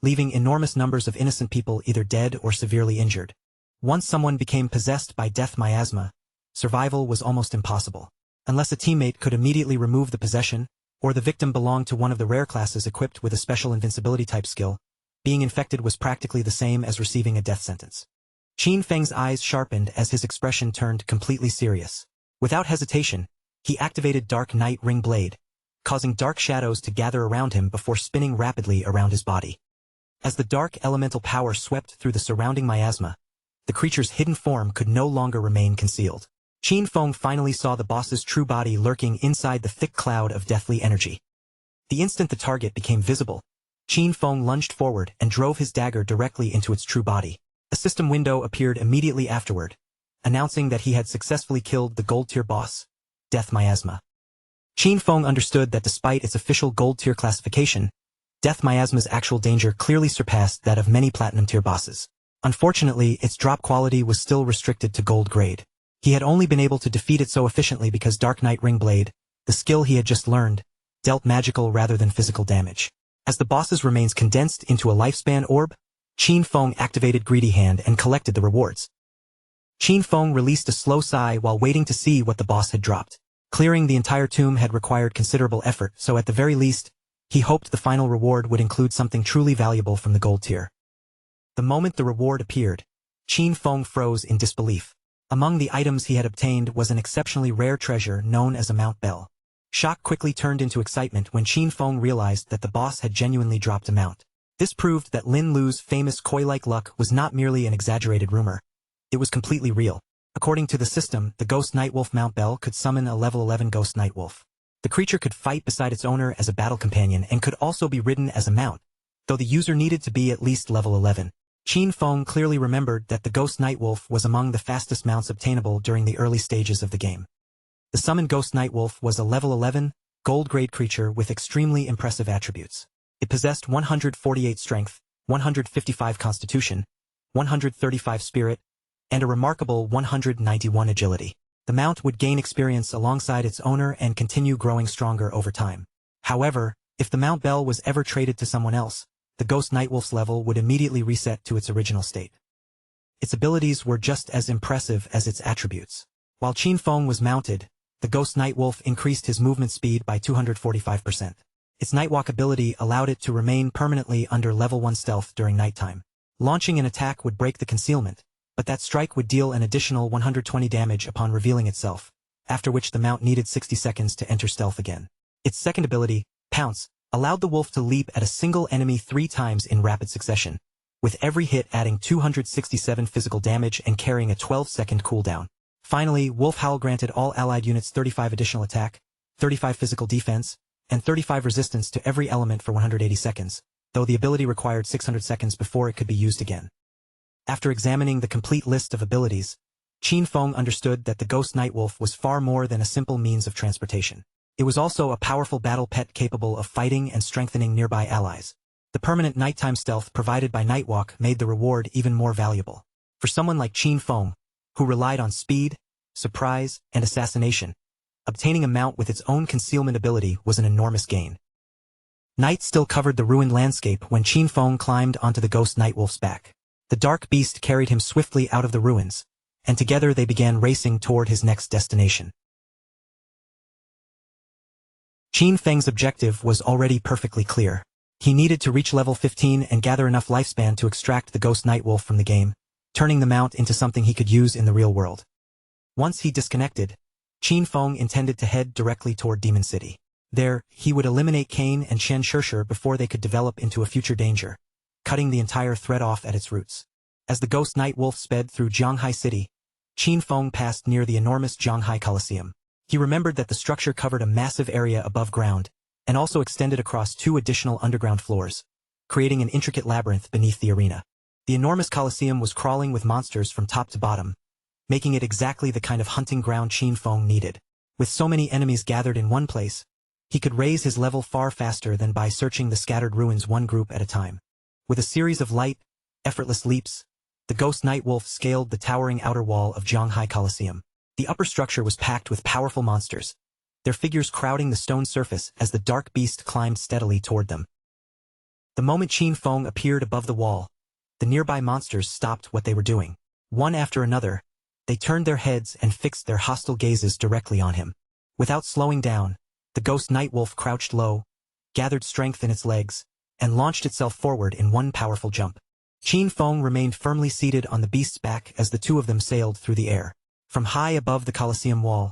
leaving enormous numbers of innocent people either dead or severely injured. Once someone became possessed by Death Miasma, survival was almost impossible. Unless a teammate could immediately remove the possession, or the victim belonged to one of the rare classes equipped with a special invincibility type skill, being infected was practically the same as receiving a death sentence. Qin Feng's eyes sharpened as his expression turned completely serious. Without hesitation, he activated Dark Night Ring Blade, causing dark shadows to gather around him before spinning rapidly around his body. As the dark elemental power swept through the surrounding miasma, the creature's hidden form could no longer remain concealed. Qin Feng finally saw the boss's true body lurking inside the thick cloud of deathly energy. The instant the target became visible, Qin Feng lunged forward and drove his dagger directly into its true body. A system window appeared immediately afterward, announcing that he had successfully killed the gold-tier boss, Death Miasma. Qin Feng understood that despite its official gold-tier classification, Death Miasma's actual danger clearly surpassed that of many platinum-tier bosses. Unfortunately, its drop quality was still restricted to gold grade. He had only been able to defeat it so efficiently because Dark Night Ring Blade, the skill he had just learned, dealt magical rather than physical damage. As the boss's remains condensed into a lifespan orb, Qin Feng activated Greedy Hand and collected the rewards. Qin Feng released a slow sigh while waiting to see what the boss had dropped. Clearing the entire tomb had required considerable effort, so at the very least, he hoped the final reward would include something truly valuable from the gold tier. The moment the reward appeared, Qin Feng froze in disbelief. Among the items he had obtained was an exceptionally rare treasure known as a Mount Bell. Shock quickly turned into excitement when Qin Feng realized that the boss had genuinely dropped a mount. This proved that Lin Lu's famous koi-like luck was not merely an exaggerated rumor. It was completely real. According to the system, the Ghost Nightwolf Mount Bell could summon a level 11 Ghost Nightwolf. The creature could fight beside its owner as a battle companion and could also be ridden as a mount, though the user needed to be at least level 11. Qin Feng clearly remembered that the Ghost Nightwolf was among the fastest mounts obtainable during the early stages of the game. The summoned Ghost Nightwolf was a level 11, gold-grade creature with extremely impressive attributes. It possessed 148 strength, 155 constitution, 135 spirit, and a remarkable 191 agility. The mount would gain experience alongside its owner and continue growing stronger over time. However, if the Mount Bell was ever traded to someone else, the Ghost Nightwolf's level would immediately reset to its original state. Its abilities were just as impressive as its attributes. While Qin Feng was mounted, the Ghost Nightwolf increased his movement speed by 245%. Its Nightwalk ability allowed it to remain permanently under level 1 stealth during nighttime. Launching an attack would break the concealment, but that strike would deal an additional 120 damage upon revealing itself, after which the mount needed 60 seconds to enter stealth again. Its second ability, Pounce, allowed the wolf to leap at a single enemy 3 times in rapid succession, with every hit adding 267 physical damage and carrying a 12-second cooldown. Finally, Wolf Howl granted all allied units 35 additional attack, 35 physical defense, and 35 resistance to every element for 180 seconds, though the ability required 600 seconds before it could be used again. After examining the complete list of abilities, Qin Feng understood that the Ghost Nightwolf was far more than a simple means of transportation. It was also a powerful battle pet capable of fighting and strengthening nearby allies. The permanent nighttime stealth provided by Nightwalk made the reward even more valuable. For someone like Qin Feng, who relied on speed, surprise, and assassination, obtaining a mount with its own concealment ability was an enormous gain. Night still covered the ruined landscape when Qin Feng climbed onto the Ghost Nightwolf's back. The dark beast carried him swiftly out of the ruins, and together they began racing toward his next destination. Qin Feng's objective was already perfectly clear. He needed to reach level 15 and gather enough lifespan to extract the Ghost Nightwolf from the game, turning the mount into something he could use in the real world. Once he disconnected, Qin Feng intended to head directly toward Demon City. There, he would eliminate Kane and Chen Shirshir before they could develop into a future danger, cutting the entire threat off at its roots. As the Ghost Nightwolf sped through Zhanghai City, Qin Feng passed near the enormous Zhanghai Coliseum. He remembered that the structure covered a massive area above ground, and also extended across 2 additional underground floors, creating an intricate labyrinth beneath the arena. The enormous Coliseum was crawling with monsters from top to bottom, making it exactly the kind of hunting ground Qin Feng needed. With so many enemies gathered in one place, he could raise his level far faster than by searching the scattered ruins one group at a time. With a series of light, effortless leaps, the Ghost Nightwolf scaled the towering outer wall of Zhanghai Coliseum. The upper structure was packed with powerful monsters, their figures crowding the stone surface as the dark beast climbed steadily toward them. The moment Qin Feng appeared above the wall, the nearby monsters stopped what they were doing. One after another, they turned their heads and fixed their hostile gazes directly on him. Without slowing down, the Ghost Nightwolf crouched low, gathered strength in its legs, and launched itself forward in one powerful jump. Qin Feng remained firmly seated on the beast's back as the two of them sailed through the air. From high above the Colosseum wall,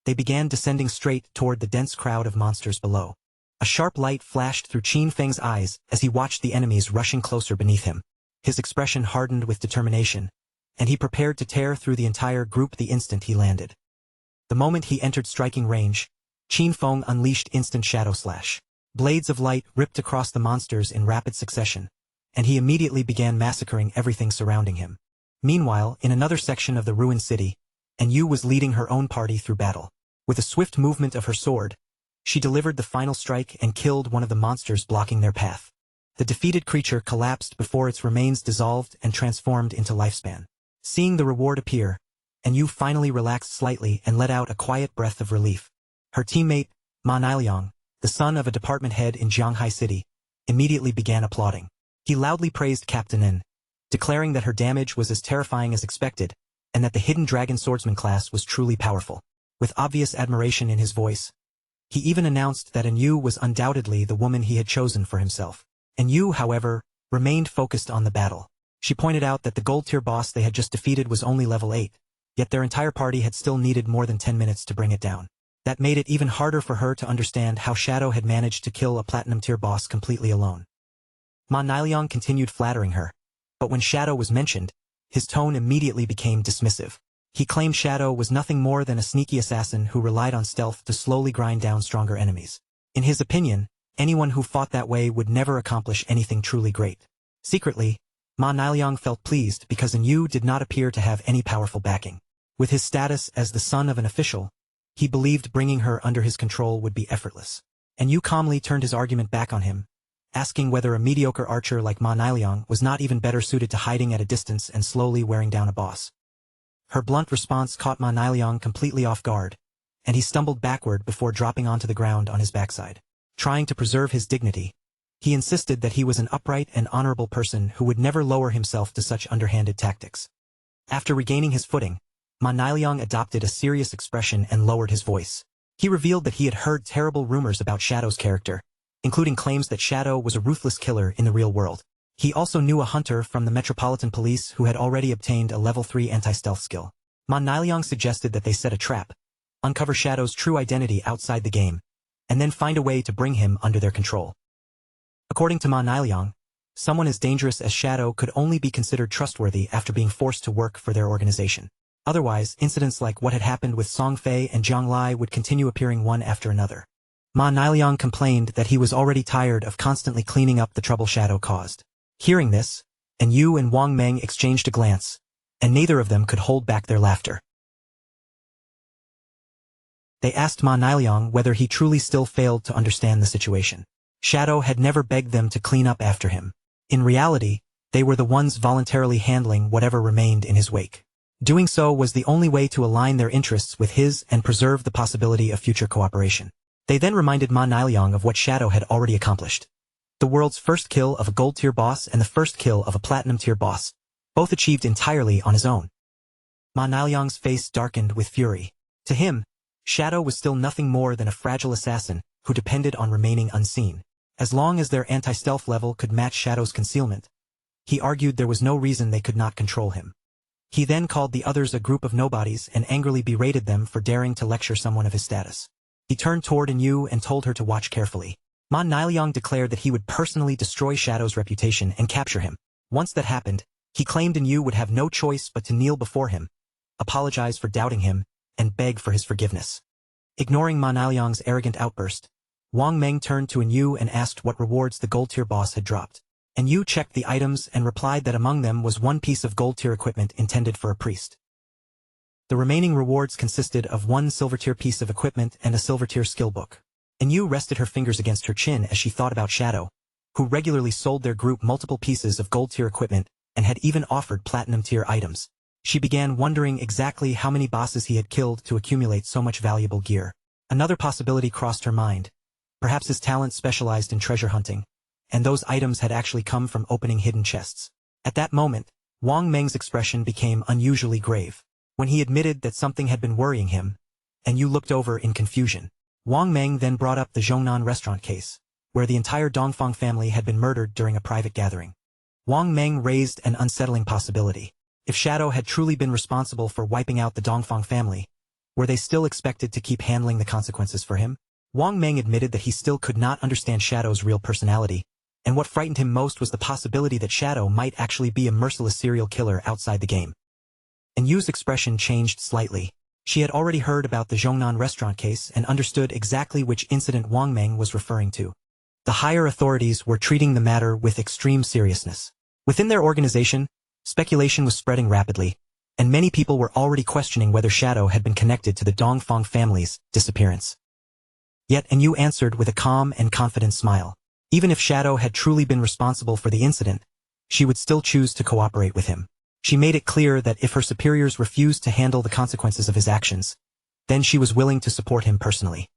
they began descending straight toward the dense crowd of monsters below. A sharp light flashed through Qin Feng's eyes as he watched the enemies rushing closer beneath him. His expression hardened with determination, and he prepared to tear through the entire group the instant he landed. The moment he entered striking range, Qin Feng unleashed instant Shadow Slash. Blades of light ripped across the monsters in rapid succession, and he immediately began massacring everything surrounding him. Meanwhile, in another section of the ruined city, Yu was leading her own party through battle. With a swift movement of her sword, she delivered the final strike and killed one of the monsters blocking their path. The defeated creature collapsed before its remains dissolved and transformed into lifespan. Seeing the reward appear, Yu finally relaxed slightly and let out a quiet breath of relief. Her teammate, Ma Niliang, the son of a department head in Zhanghai City, immediately began applauding. He loudly praised Captain N, declaring that her damage was as terrifying as expected, and that the Hidden Dragon Swordsman class was truly powerful. With obvious admiration in his voice, he even announced that Yu was undoubtedly the woman he had chosen for himself. Yu, however, remained focused on the battle. She pointed out that the gold-tier boss they had just defeated was only level 8, yet their entire party had still needed more than 10 minutes to bring it down. That made it even harder for her to understand how Shadow had managed to kill a platinum-tier boss completely alone. Ma Niliang continued flattering her, but when Shadow was mentioned, his tone immediately became dismissive. He claimed Shadow was nothing more than a sneaky assassin who relied on stealth to slowly grind down stronger enemies. In his opinion, anyone who fought that way would never accomplish anything truly great. Secretly, Ma Niliang felt pleased because Yu did not appear to have any powerful backing. With his status as the son of an official, he believed bringing her under his control would be effortless. Yu calmly turned his argument back on him, asking whether a mediocre archer like Ma Niliang was not even better suited to hiding at a distance and slowly wearing down a boss. Her blunt response caught Ma Niliang completely off guard, and he stumbled backward before dropping onto the ground on his backside. Trying to preserve his dignity, he insisted that he was an upright and honorable person who would never lower himself to such underhanded tactics. After regaining his footing, Ma Niliang adopted a serious expression and lowered his voice. He revealed that he had heard terrible rumors about Shadow's character, including claims that Shadow was a ruthless killer in the real world. He also knew a hunter from the Metropolitan Police who had already obtained a level 3 anti-stealth skill. Ma Niliang suggested that they set a trap, uncover Shadow's true identity outside the game, and then find a way to bring him under their control. According to Ma Niliang, someone as dangerous as Shadow could only be considered trustworthy after being forced to work for their organization. Otherwise, incidents like what had happened with Song Fei and Zhang Lai would continue appearing one after another. Ma Niliang complained that he was already tired of constantly cleaning up the trouble Shadow caused. Hearing this, Yu and Wang Meng exchanged a glance, and neither of them could hold back their laughter. They asked Ma Niliang whether he truly still failed to understand the situation. Shadow had never begged them to clean up after him. In reality, they were the ones voluntarily handling whatever remained in his wake. Doing so was the only way to align their interests with his and preserve the possibility of future cooperation. They then reminded Ma Niliang of what Shadow had already accomplished. The world's first kill of a gold-tier boss and the first kill of a platinum-tier boss, both achieved entirely on his own. Ma Niliang's face darkened with fury. To him, Shadow was still nothing more than a fragile assassin who depended on remaining unseen. As long as their anti-stealth level could match Shadow's concealment, he argued there was no reason they could not control him. He then called the others a group of nobodies and angrily berated them for daring to lecture someone of his status. He turned toward Yu and told her to watch carefully. Ma Nilyong declared that he would personally destroy Shadow's reputation and capture him. Once that happened, he claimed Yu would have no choice but to kneel before him, apologize for doubting him, and beg for his forgiveness. Ignoring Ma Nilyong's arrogant outburst, Wang Meng turned to Yu and asked what rewards the gold-tier boss had dropped. Yu checked the items and replied that among them was one piece of gold-tier equipment intended for a priest. The remaining rewards consisted of one silver-tier piece of equipment and a silver-tier skill book. Yu rested her fingers against her chin as she thought about Shadow, who regularly sold their group multiple pieces of gold-tier equipment and had even offered platinum-tier items. She began wondering exactly how many bosses he had killed to accumulate so much valuable gear. Another possibility crossed her mind. Perhaps his talent specialized in treasure hunting, and those items had actually come from opening hidden chests. At that moment, Wang Meng's expression became unusually grave. When he admitted that something had been worrying him, Yu looked over in confusion. Wang Meng then brought up the Zhongnan restaurant case, where the entire Dongfang family had been murdered during a private gathering. Wang Meng raised an unsettling possibility. If Shadow had truly been responsible for wiping out the Dongfang family, were they still expected to keep handling the consequences for him? Wang Meng admitted that he still could not understand Shadow's real personality, and what frightened him most was the possibility that Shadow might actually be a merciless serial killer outside the game. Yu's expression changed slightly. She had already heard about the Zhongnan restaurant case and understood exactly which incident Wang Meng was referring to. The higher authorities were treating the matter with extreme seriousness. Within their organization, speculation was spreading rapidly, and many people were already questioning whether Shadow had been connected to the Dongfang family's disappearance. Yet Yu answered with a calm and confident smile. Even if Shadow had truly been responsible for the incident, she would still choose to cooperate with him. She made it clear that if her superiors refused to handle the consequences of his actions, then she was willing to support him personally.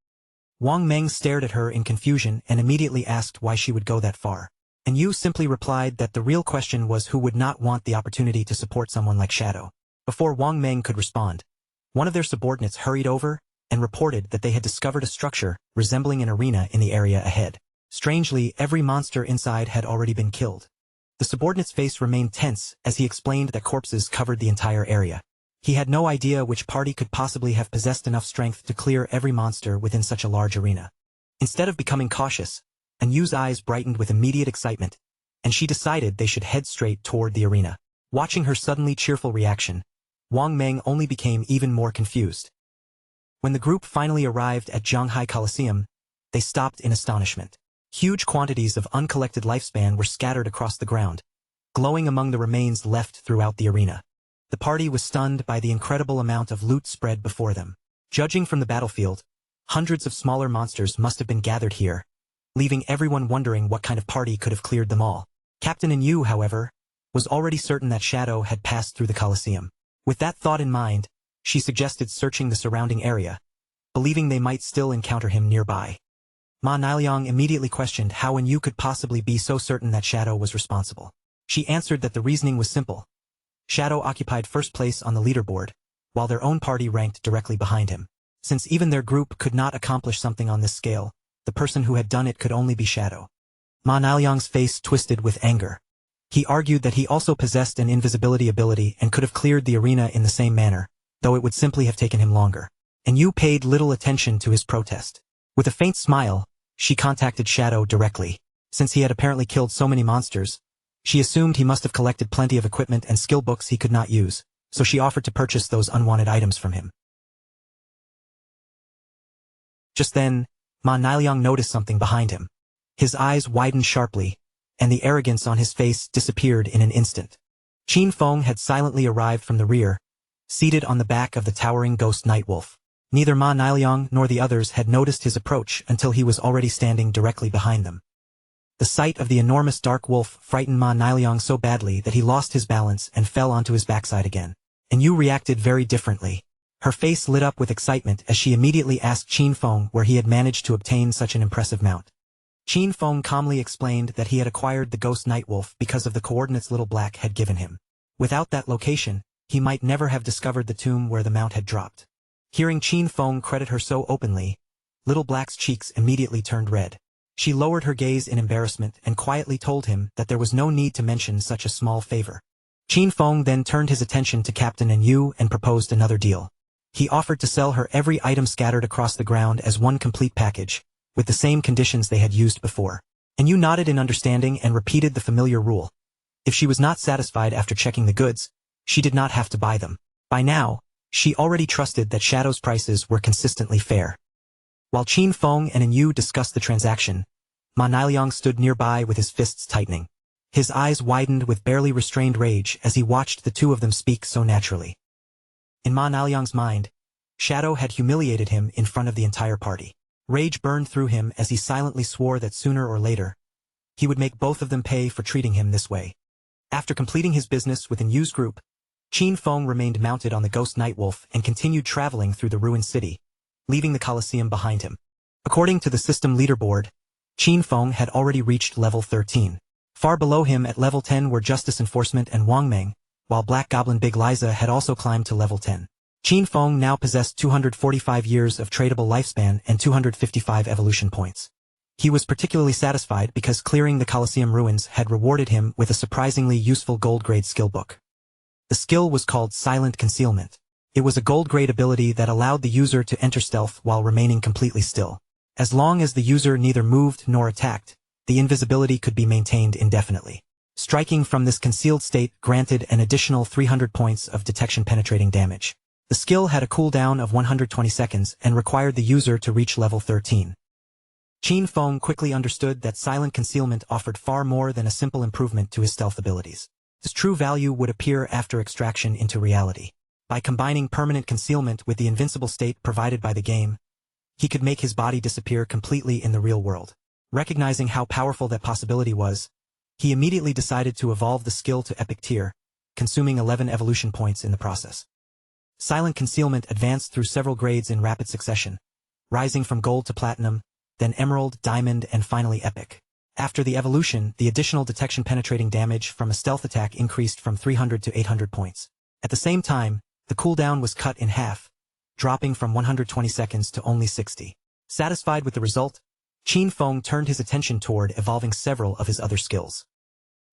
Wang Meng stared at her in confusion and immediately asked why she would go that far. Yu simply replied that the real question was who would not want the opportunity to support someone like Shadow. Before Wang Meng could respond, one of their subordinates hurried over and reported that they had discovered a structure resembling an arena in the area ahead. Strangely, every monster inside had already been killed. The subordinate's face remained tense as he explained that corpses covered the entire area. He had no idea which party could possibly have possessed enough strength to clear every monster within such a large arena. Instead of becoming cautious, Yu's eyes brightened with immediate excitement, and she decided they should head straight toward the arena. Watching her suddenly cheerful reaction, Wang Meng only became even more confused. When the group finally arrived at Zhanghai Coliseum, they stopped in astonishment. Huge quantities of uncollected lifespan were scattered across the ground, glowing among the remains left throughout the arena. The party was stunned by the incredible amount of loot spread before them. Judging from the battlefield, hundreds of smaller monsters must have been gathered here, leaving everyone wondering what kind of party could have cleared them all. Captain Yu, however, was already certain that Shadow had passed through the Coliseum. With that thought in mind, she suggested searching the surrounding area, believing they might still encounter him nearby. Ma Nilyong immediately questioned how Yu could possibly be so certain that Shadow was responsible. She answered that the reasoning was simple. Shadow occupied first place on the leaderboard, while their own party ranked directly behind him. Since even their group could not accomplish something on this scale, the person who had done it could only be Shadow. Ma Nilyong's face twisted with anger. He argued that he also possessed an invisibility ability and could have cleared the arena in the same manner, though it would simply have taken him longer. Yu paid little attention to his protest. With a faint smile, she contacted Shadow directly. Since he had apparently killed so many monsters, she assumed he must have collected plenty of equipment and skill books he could not use, so she offered to purchase those unwanted items from him. Just then, Ma Nilyong noticed something behind him. His eyes widened sharply, and the arrogance on his face disappeared in an instant. Qin Feng had silently arrived from the rear, seated on the back of the towering ghost Nightwolf. Neither Ma Nilyong nor the others had noticed his approach until he was already standing directly behind them. The sight of the enormous dark wolf frightened Ma Nilyong so badly that he lost his balance and fell onto his backside again. Yu reacted very differently. Her face lit up with excitement as she immediately asked Qin Feng where he had managed to obtain such an impressive mount. Qin Feng calmly explained that he had acquired the ghost Nightwolf because of the coordinates Little Black had given him. Without that location, he might never have discovered the tomb where the mount had dropped. Hearing Qin Feng credit her so openly, Little Black's cheeks immediately turned red. She lowered her gaze in embarrassment and quietly told him that there was no need to mention such a small favor. Qin Feng then turned his attention to Captain Yu and proposed another deal. He offered to sell her every item scattered across the ground as one complete package, with the same conditions they had used before. Yu nodded in understanding and repeated the familiar rule. If she was not satisfied after checking the goods, she did not have to buy them. By now, she already trusted that Shadow's prices were consistently fair. While Qin Feng and Yu discussed the transaction, Ma Niliang stood nearby with his fists tightening. His eyes widened with barely restrained rage as he watched the two of them speak so naturally. In Ma Niliang's mind, Shadow had humiliated him in front of the entire party. Rage burned through him as he silently swore that sooner or later, he would make both of them pay for treating him this way. After completing his business within Yu's group, Qin Feng remained mounted on the Ghost Nightwolf and continued traveling through the ruined city, leaving the Colosseum behind him. According to the system leaderboard, Qin Feng had already reached level 13. Far below him at level 10 were Justice Enforcement and Wang Meng, while Black Goblin Big Liza had also climbed to level 10. Qin Feng now possessed 245 years of tradable lifespan and 255 evolution points. He was particularly satisfied because clearing the Colosseum ruins had rewarded him with a surprisingly useful gold-grade skill book. The skill was called Silent Concealment. It was a gold-grade ability that allowed the user to enter stealth while remaining completely still. As long as the user neither moved nor attacked, the invisibility could be maintained indefinitely. Striking from this concealed state granted an additional 300 points of detection-penetrating damage. The skill had a cooldown of 120 seconds and required the user to reach level 13. Qin Feng quickly understood that silent concealment offered far more than a simple improvement to his stealth abilities. Its true value would appear after extraction into reality. By combining permanent concealment with the invincible state provided by the game, he could make his body disappear completely in the real world. Recognizing how powerful that possibility was, he immediately decided to evolve the skill to epic tier, consuming 11 evolution points in the process. Silent concealment advanced through several grades in rapid succession, rising from gold to platinum, then emerald, diamond, and finally epic. After the evolution, the additional detection-penetrating damage from a stealth attack increased from 300 to 800 points. At the same time, the cooldown was cut in half, dropping from 120 seconds to only 60. Satisfied with the result, Qin Feng turned his attention toward evolving several of his other skills.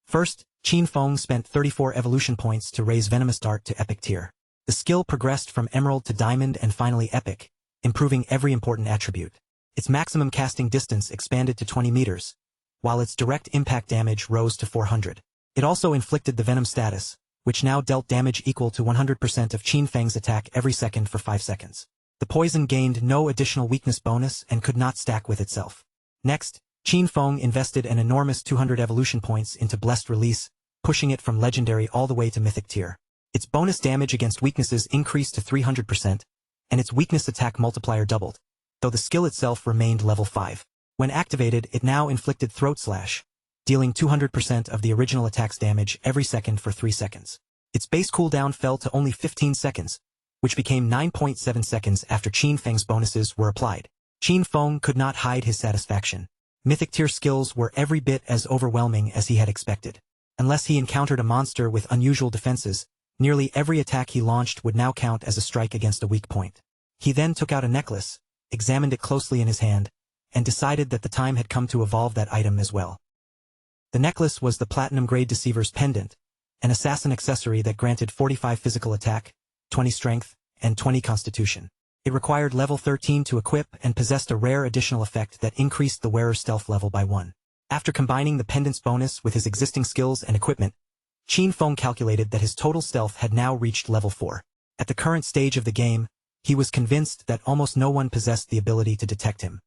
First, Qin Feng spent 34 evolution points to raise Venomous Dart to epic tier. The skill progressed from emerald to diamond and finally epic, improving every important attribute. Its maximum casting distance expanded to 20 meters, while its direct impact damage rose to 400. It also inflicted the Venom status, which now dealt damage equal to 100% of Qin Feng's attack every second for 5 seconds. The poison gained no additional weakness bonus and could not stack with itself. Next, Qin Feng invested an enormous 200 evolution points into Blessed Release, pushing it from legendary all the way to mythic tier. Its bonus damage against weaknesses increased to 300%, and its weakness attack multiplier doubled, though the skill itself remained level 5. When activated, it now inflicted Throat Slash, dealing 200% of the original attack's damage every second for 3 seconds. Its base cooldown fell to only 15 seconds, which became 9.7 seconds after Qin Feng's bonuses were applied. Qin Feng could not hide his satisfaction. Mythic tier skills were every bit as overwhelming as he had expected. Unless he encountered a monster with unusual defenses, nearly every attack he launched would now count as a strike against a weak point. He then took out a necklace, examined it closely in his hand, and decided that the time had come to evolve that item as well. The necklace was the Platinum-grade Deceiver's Pendant, an assassin accessory that granted 45 physical attack, 20 strength, and 20 constitution. It required level 13 to equip and possessed a rare additional effect that increased the wearer's stealth level by 1. After combining the pendant's bonus with his existing skills and equipment, Qin Feng calculated that his total stealth had now reached level 4. At the current stage of the game, he was convinced that almost no one possessed the ability to detect him.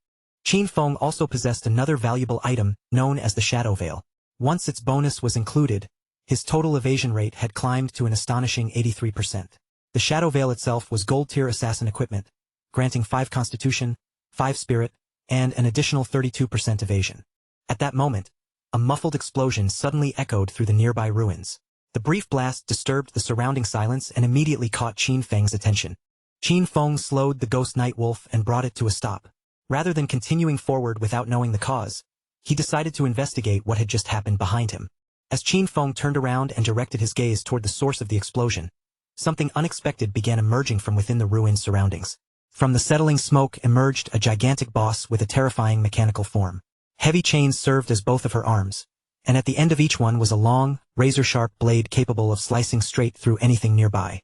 Qin Feng also possessed another valuable item known as the Shadow Veil. Once its bonus was included, his total evasion rate had climbed to an astonishing 83%. The Shadow Veil itself was gold-tier assassin equipment, granting 5 constitution, 5 spirit, and an additional 32% evasion. At that moment, a muffled explosion suddenly echoed through the nearby ruins. The brief blast disturbed the surrounding silence and immediately caught Qin Feng's attention. Qin Feng slowed the Ghost Nightwolf and brought it to a stop. Rather than continuing forward without knowing the cause, he decided to investigate what had just happened behind him. As Qin Feng turned around and directed his gaze toward the source of the explosion, something unexpected began emerging from within the ruined surroundings. From the settling smoke emerged a gigantic boss with a terrifying mechanical form. Heavy chains served as both of her arms, and at the end of each one was a long, razor-sharp blade capable of slicing straight through anything nearby.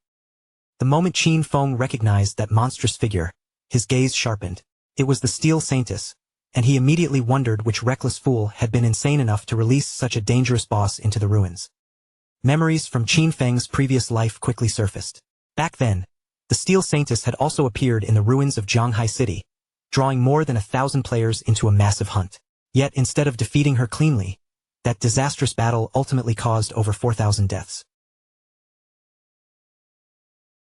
The moment Qin Feng recognized that monstrous figure, his gaze sharpened. It was the Steel Saintess, and he immediately wondered which reckless fool had been insane enough to release such a dangerous boss into the ruins. Memories from Qin Feng's previous life quickly surfaced. Back then, the Steel Saintess had also appeared in the ruins of Zhanghai City, drawing more than 1,000 players into a massive hunt. Yet instead of defeating her cleanly, that disastrous battle ultimately caused over 4,000 deaths.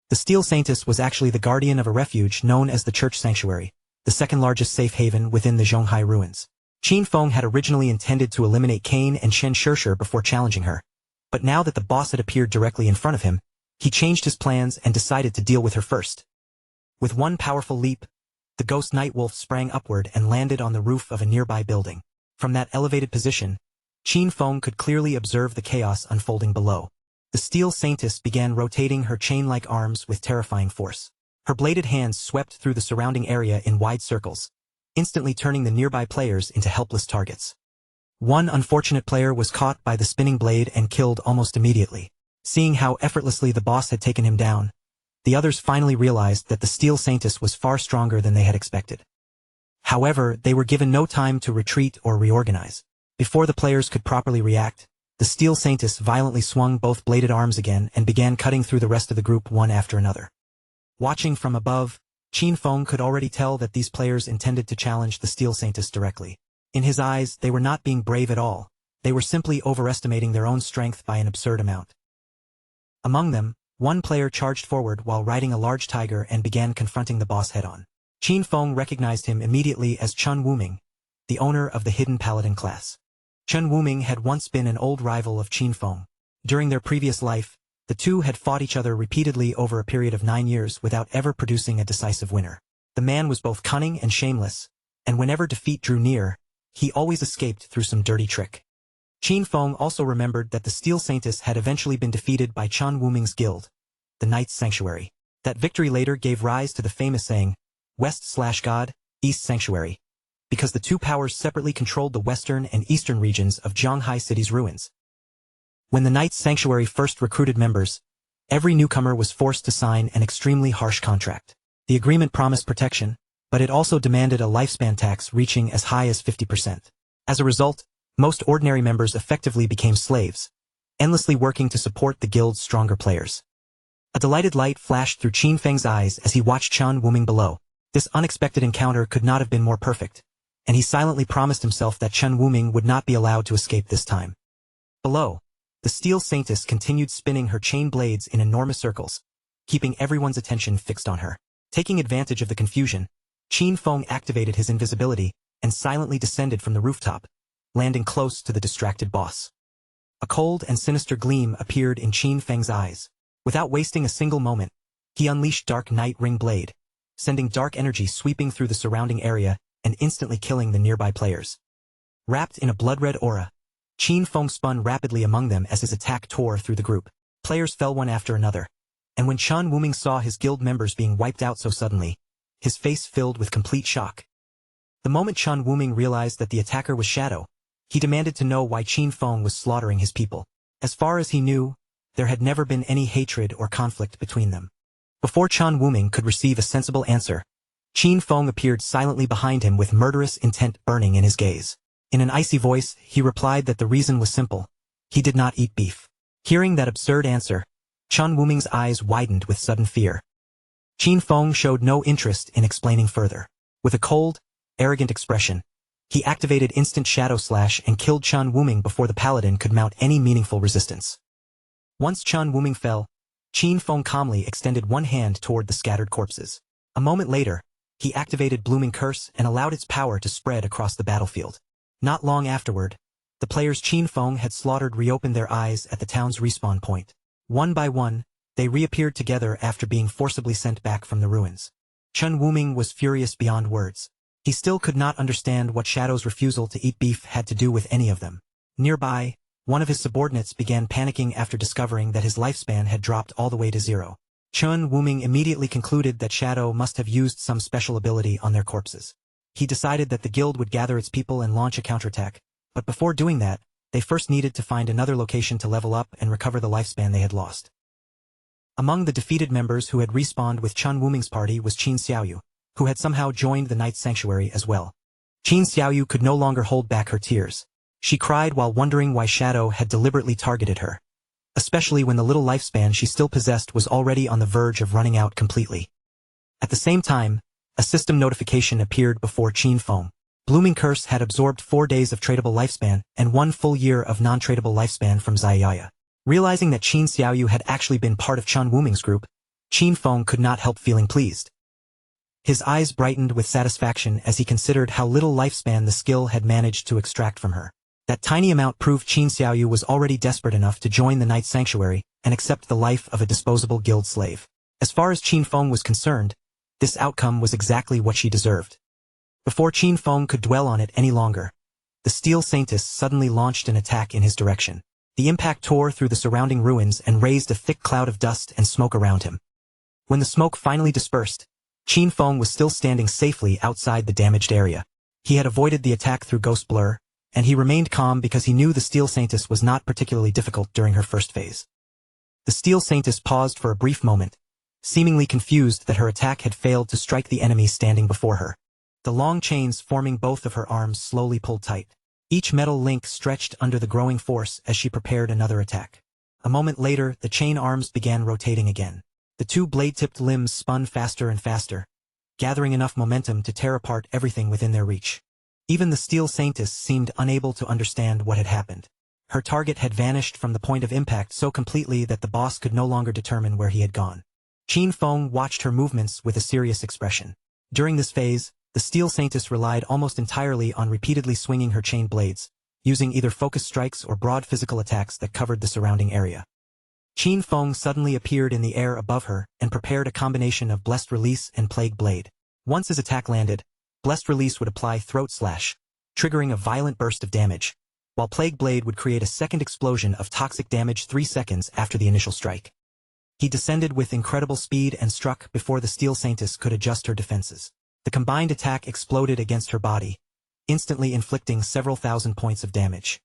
The Steel Saintess was actually the guardian of a refuge known as the Church Sanctuary, the second largest safe haven within the Zhanghai ruins. Qin Feng had originally intended to eliminate Cain and Shen Shirshir before challenging her, but now that the boss had appeared directly in front of him, he changed his plans and decided to deal with her first. With one powerful leap, the ghost night wolf sprang upward and landed on the roof of a nearby building. From that elevated position, Qin Feng could clearly observe the chaos unfolding below. The Steel Saintess began rotating her chain-like arms with terrifying force. Her bladed hands swept through the surrounding area in wide circles, instantly turning the nearby players into helpless targets. One unfortunate player was caught by the spinning blade and killed almost immediately. Seeing how effortlessly the boss had taken him down, the others finally realized that the Steel Saintess was far stronger than they had expected. However, they were given no time to retreat or reorganize. Before the players could properly react, the Steel Saintess violently swung both bladed arms again and began cutting through the rest of the group one after another. Watching from above, Qin Feng could already tell that these players intended to challenge the Steel Saintess directly. In his eyes, they were not being brave at all. They were simply overestimating their own strength by an absurd amount. Among them, one player charged forward while riding a large tiger and began confronting the boss head-on. Qin Feng recognized him immediately as Chen Wuming, the owner of the Hidden Paladin class. Chen Wuming had once been an old rival of Qin Feng. During their previous life, the two had fought each other repeatedly over a period of 9 years without ever producing a decisive winner. The man was both cunning and shameless, and whenever defeat drew near, he always escaped through some dirty trick. Qin Feng also remembered that the Steel Saintess had eventually been defeated by Chen Wuming's guild, the Knight's Sanctuary. That victory later gave rise to the famous saying, West/God, East Sanctuary, because the two powers separately controlled the western and eastern regions of Zhanghai City's ruins. When the Knight's Sanctuary first recruited members, every newcomer was forced to sign an extremely harsh contract. The agreement promised protection, but it also demanded a lifespan tax reaching as high as 50%. As a result, most ordinary members effectively became slaves, endlessly working to support the guild's stronger players. A delighted light flashed through Qin Feng's eyes as he watched Chen Wuming below. This unexpected encounter could not have been more perfect, and he silently promised himself that Chen Wuming would not be allowed to escape this time. Below, the Steel Saintess continued spinning her chain blades in enormous circles, keeping everyone's attention fixed on her. Taking advantage of the confusion, Qin Feng activated his invisibility and silently descended from the rooftop, landing close to the distracted boss. A cold and sinister gleam appeared in Qin Feng's eyes. Without wasting a single moment, he unleashed Dark Night Ring Blade, sending dark energy sweeping through the surrounding area and instantly killing the nearby players. Wrapped in a blood-red aura, Qin Feng spun rapidly among them as his attack tore through the group. Players fell one after another, and when Chen Wuming saw his guild members being wiped out so suddenly, his face filled with complete shock. The moment Chen Wuming realized that the attacker was Shadow, he demanded to know why Qin Feng was slaughtering his people. As far as he knew, there had never been any hatred or conflict between them. Before Chen Wuming could receive a sensible answer, Qin Feng appeared silently behind him with murderous intent burning in his gaze. In an icy voice, he replied that the reason was simple. He did not eat beef. Hearing that absurd answer, Chen Wuming's eyes widened with sudden fear. Qin Feng showed no interest in explaining further. With a cold, arrogant expression, he activated Instant Shadow Slash and killed Chen Wuming before the paladin could mount any meaningful resistance. Once Chen Wuming fell, Qin Feng calmly extended one hand toward the scattered corpses. A moment later, he activated Blooming Curse and allowed its power to spread across the battlefield. Not long afterward, the players Qin Feng had slaughtered reopened their eyes at the town's respawn point. One by one, they reappeared together after being forcibly sent back from the ruins. Chen Wuming was furious beyond words. He still could not understand what Shadow's refusal to eat beef had to do with any of them. Nearby, one of his subordinates began panicking after discovering that his lifespan had dropped all the way to 0. Chen Wuming immediately concluded that Shadow must have used some special ability on their corpses. He decided that the guild would gather its people and launch a counterattack, but before doing that, they first needed to find another location to level up and recover the lifespan they had lost. Among the defeated members who had respawned with Chun Wuming's party was Qin Xiaoyu, who had somehow joined the Knight's Sanctuary as well. Qin Xiaoyu could no longer hold back her tears. She cried while wondering why Shadow had deliberately targeted her, especially when the little lifespan she still possessed was already on the verge of running out completely. At the same time, a system notification appeared before Qin Feng. Blooming Curse had absorbed 4 days of tradable lifespan and 1 full year of non-tradable lifespan from Zayaya. Realizing that Qin Xiaoyu had actually been part of Chun Wuming's group, Qin Feng could not help feeling pleased. His eyes brightened with satisfaction as he considered how little lifespan the skill had managed to extract from her. That tiny amount proved Qin Xiaoyu was already desperate enough to join the Knight's Sanctuary and accept the life of a disposable guild slave. As far as Qin Feng was concerned, this outcome was exactly what she deserved. Before Qin Feng could dwell on it any longer, the Steel Saintess suddenly launched an attack in his direction. The impact tore through the surrounding ruins and raised a thick cloud of dust and smoke around him. When the smoke finally dispersed, Qin Feng was still standing safely outside the damaged area. He had avoided the attack through Ghost Blur, and he remained calm because he knew the Steel Saintess was not particularly difficult during her first phase. The Steel Saintess paused for a brief moment, seemingly confused that her attack had failed to strike the enemy standing before her. The long chains forming both of her arms slowly pulled tight. Each metal link stretched under the growing force as she prepared another attack. A moment later, the chain arms began rotating again. The 2 blade-tipped limbs spun faster and faster, gathering enough momentum to tear apart everything within their reach. Even the Steel Saintess seemed unable to understand what had happened. Her target had vanished from the point of impact so completely that the boss could no longer determine where he had gone. Qin Feng watched her movements with a serious expression. During this phase, the Steel Saintess relied almost entirely on repeatedly swinging her chain blades, using either focus strikes or broad physical attacks that covered the surrounding area. Qin Feng suddenly appeared in the air above her and prepared a combination of Blessed Release and Plague Blade. Once his attack landed, Blessed Release would apply Throat Slash, triggering a violent burst of damage, while Plague Blade would create a second explosion of toxic damage 3 seconds after the initial strike. He descended with incredible speed and struck before the Steel Saintess could adjust her defenses. The combined attack exploded against her body, instantly inflicting several thousand points of damage.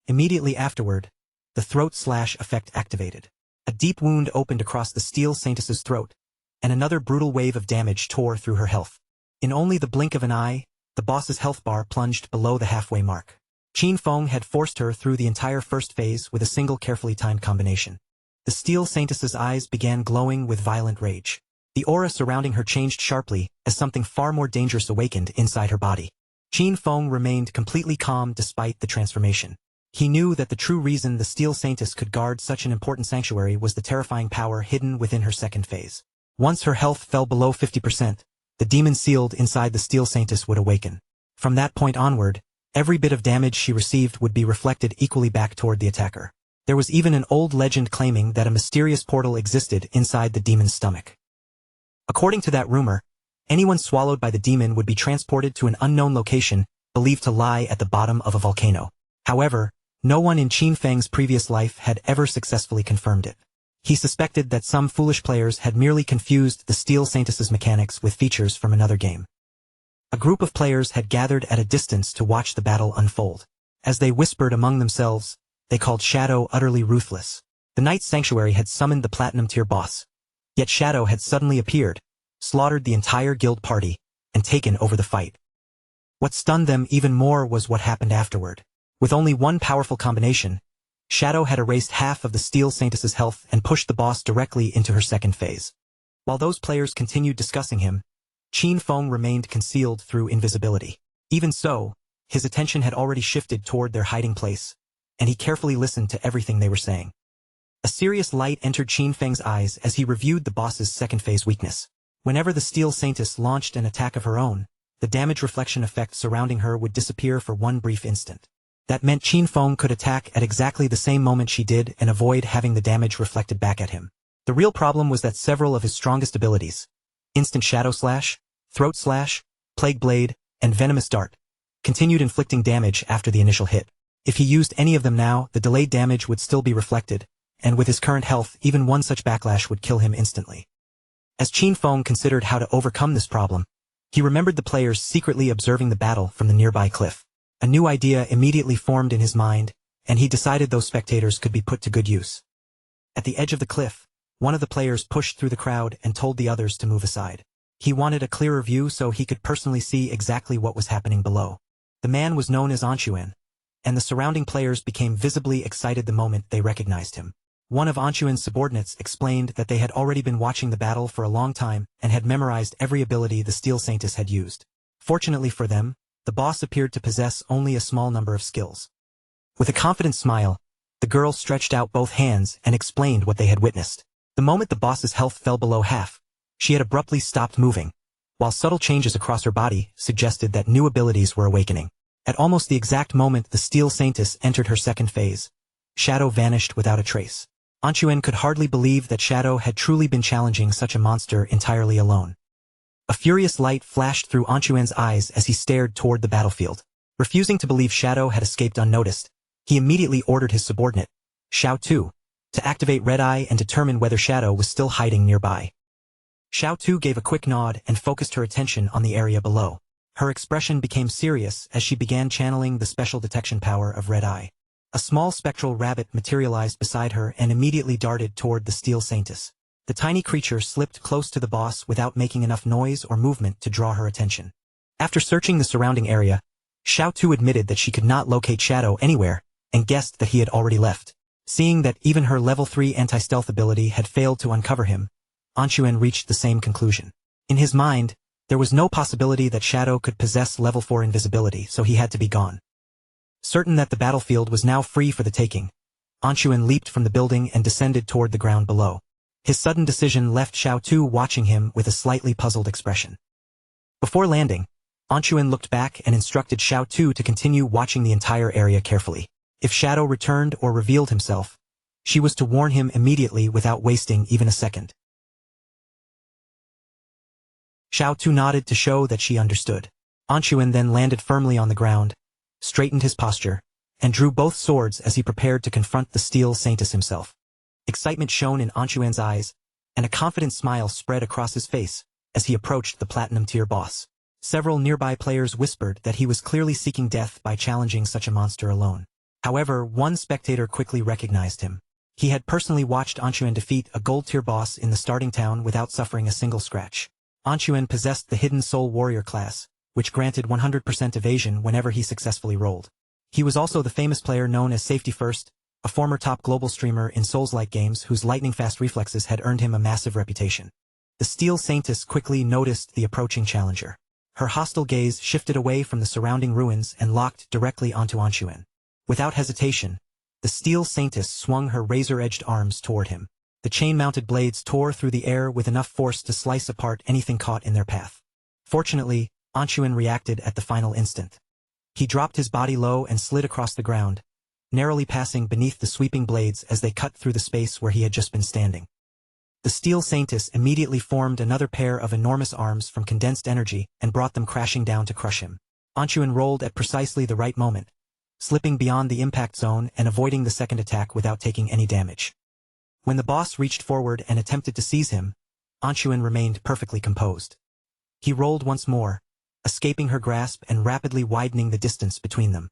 Immediately afterward, the Throat Slash effect activated. A deep wound opened across the Steel Saintess's throat, and another brutal wave of damage tore through her health. In only the blink of an eye, the boss's health bar plunged below the halfway mark. Qin Feng had forced her through the entire first phase with a single carefully timed combination. The Steel Saintess's eyes began glowing with violent rage. The aura surrounding her changed sharply as something far more dangerous awakened inside her body. Qin Feng remained completely calm despite the transformation. He knew that the true reason the Steel Saintess could guard such an important sanctuary was the terrifying power hidden within her second phase. Once her health fell below 50%, the demon sealed inside the Steel Saintess would awaken. From that point onward, every bit of damage she received would be reflected equally back toward the attacker. There was even an old legend claiming that a mysterious portal existed inside the demon's stomach. According to that rumor, anyone swallowed by the demon would be transported to an unknown location, believed to lie at the bottom of a volcano. However, no one in Qin Feng's previous life had ever successfully confirmed it. He suspected that some foolish players had merely confused the Steel Saintess's mechanics with features from another game. A group of players had gathered at a distance to watch the battle unfold. As they whispered among themselves, they called Shadow utterly ruthless. The Knight's Sanctuary had summoned the Platinum Tier boss. Yet Shadow had suddenly appeared, slaughtered the entire guild party, and taken over the fight. What stunned them even more was what happened afterward. With only one powerful combination, Shadow had erased half of the Steel Saintess's health and pushed the boss directly into her second phase. While those players continued discussing him, Qin Feng remained concealed through invisibility. Even so, his attention had already shifted toward their hiding place, and he carefully listened to everything they were saying. A serious light entered Qin Feng's eyes as he reviewed the boss's second phase weakness. Whenever the Steel Saintess launched an attack of her own, the damage reflection effect surrounding her would disappear for one brief instant. That meant Qin Feng could attack at exactly the same moment she did and avoid having the damage reflected back at him. The real problem was that several of his strongest abilities, Instant Shadow Slash, Throat Slash, Plague Blade, and Venomous Dart, continued inflicting damage after the initial hit. If he used any of them now, the delayed damage would still be reflected, and with his current health, even one such backlash would kill him instantly. As Qin Feng considered how to overcome this problem, He remembered the players secretly observing the battle from the nearby cliff. A new idea immediately formed in his mind, and he decided those spectators could be put to good use. At the edge of the cliff, one of the players pushed through the crowd and told the others to move aside. He wanted a clearer view so he could personally see exactly what was happening below. The man was known as Anxuan, and the surrounding players became visibly excited the moment they recognized him. One of Anxuan's subordinates explained that they had already been watching the battle for a long time and had memorized every ability the Steel Saintess had used. Fortunately for them, the boss appeared to possess only a small number of skills. With a confident smile, the girl stretched out both hands and explained what they had witnessed. The moment the boss's health fell below half, she had abruptly stopped moving, while subtle changes across her body suggested that new abilities were awakening. At almost the exact moment the Steel Saintess entered her second phase, Shadow vanished without a trace. Anxuan could hardly believe that Shadow had truly been challenging such a monster entirely alone. A furious light flashed through Anxuan's eyes as he stared toward the battlefield. Refusing to believe Shadow had escaped unnoticed, he immediately ordered his subordinate, Xiao Tu, to activate Red Eye and determine whether Shadow was still hiding nearby. Xiao Tu gave a quick nod and focused her attention on the area below. Her expression became serious as she began channeling the special detection power of Red Eye. A small spectral rabbit materialized beside her and immediately darted toward the Steel Saintess. The tiny creature slipped close to the boss without making enough noise or movement to draw her attention. After searching the surrounding area, Xiao Tu admitted that she could not locate Shadow anywhere and guessed that he had already left. Seeing that even her level 3 anti-stealth ability had failed to uncover him, Anxuan reached the same conclusion. In his mind, there was no possibility that Shadow could possess level 4 invisibility, so he had to be gone. Certain that the battlefield was now free for the taking, Anxuan leaped from the building and descended toward the ground below. His sudden decision left Xiao Tu watching him with a slightly puzzled expression. Before landing, Anxuan looked back and instructed Xiao Tu to continue watching the entire area carefully. If Shadow returned or revealed himself, she was to warn him immediately without wasting even a second. Xiao Tu nodded to show that she understood. Anxuan then landed firmly on the ground, straightened his posture, and drew both swords as he prepared to confront the Steel Saintess himself. Excitement shone in Anxuan's eyes, and a confident smile spread across his face as he approached the Platinum-tier boss. Several nearby players whispered that he was clearly seeking death by challenging such a monster alone. However, one spectator quickly recognized him. He had personally watched Anxuan defeat a gold-tier boss in the starting town without suffering a single scratch. Anxuan possessed the Hidden Soul Warrior class, which granted 100% evasion whenever he successfully rolled. He was also the famous player known as Safety First, a former top global streamer in Souls-like games whose lightning-fast reflexes had earned him a massive reputation. The Steel Saintess quickly noticed the approaching challenger. Her hostile gaze shifted away from the surrounding ruins and locked directly onto Anxuan. Without hesitation, the Steel Saintess swung her razor-edged arms toward him. The chain-mounted blades tore through the air with enough force to slice apart anything caught in their path. Fortunately, Anxuan reacted at the final instant. He dropped his body low and slid across the ground, narrowly passing beneath the sweeping blades as they cut through the space where he had just been standing. The Steel Saintess immediately formed another pair of enormous arms from condensed energy and brought them crashing down to crush him. Anxuan rolled at precisely the right moment, slipping beyond the impact zone and avoiding the second attack without taking any damage. When the boss reached forward and attempted to seize him, Anxuan remained perfectly composed. He rolled once more, escaping her grasp and rapidly widening the distance between them.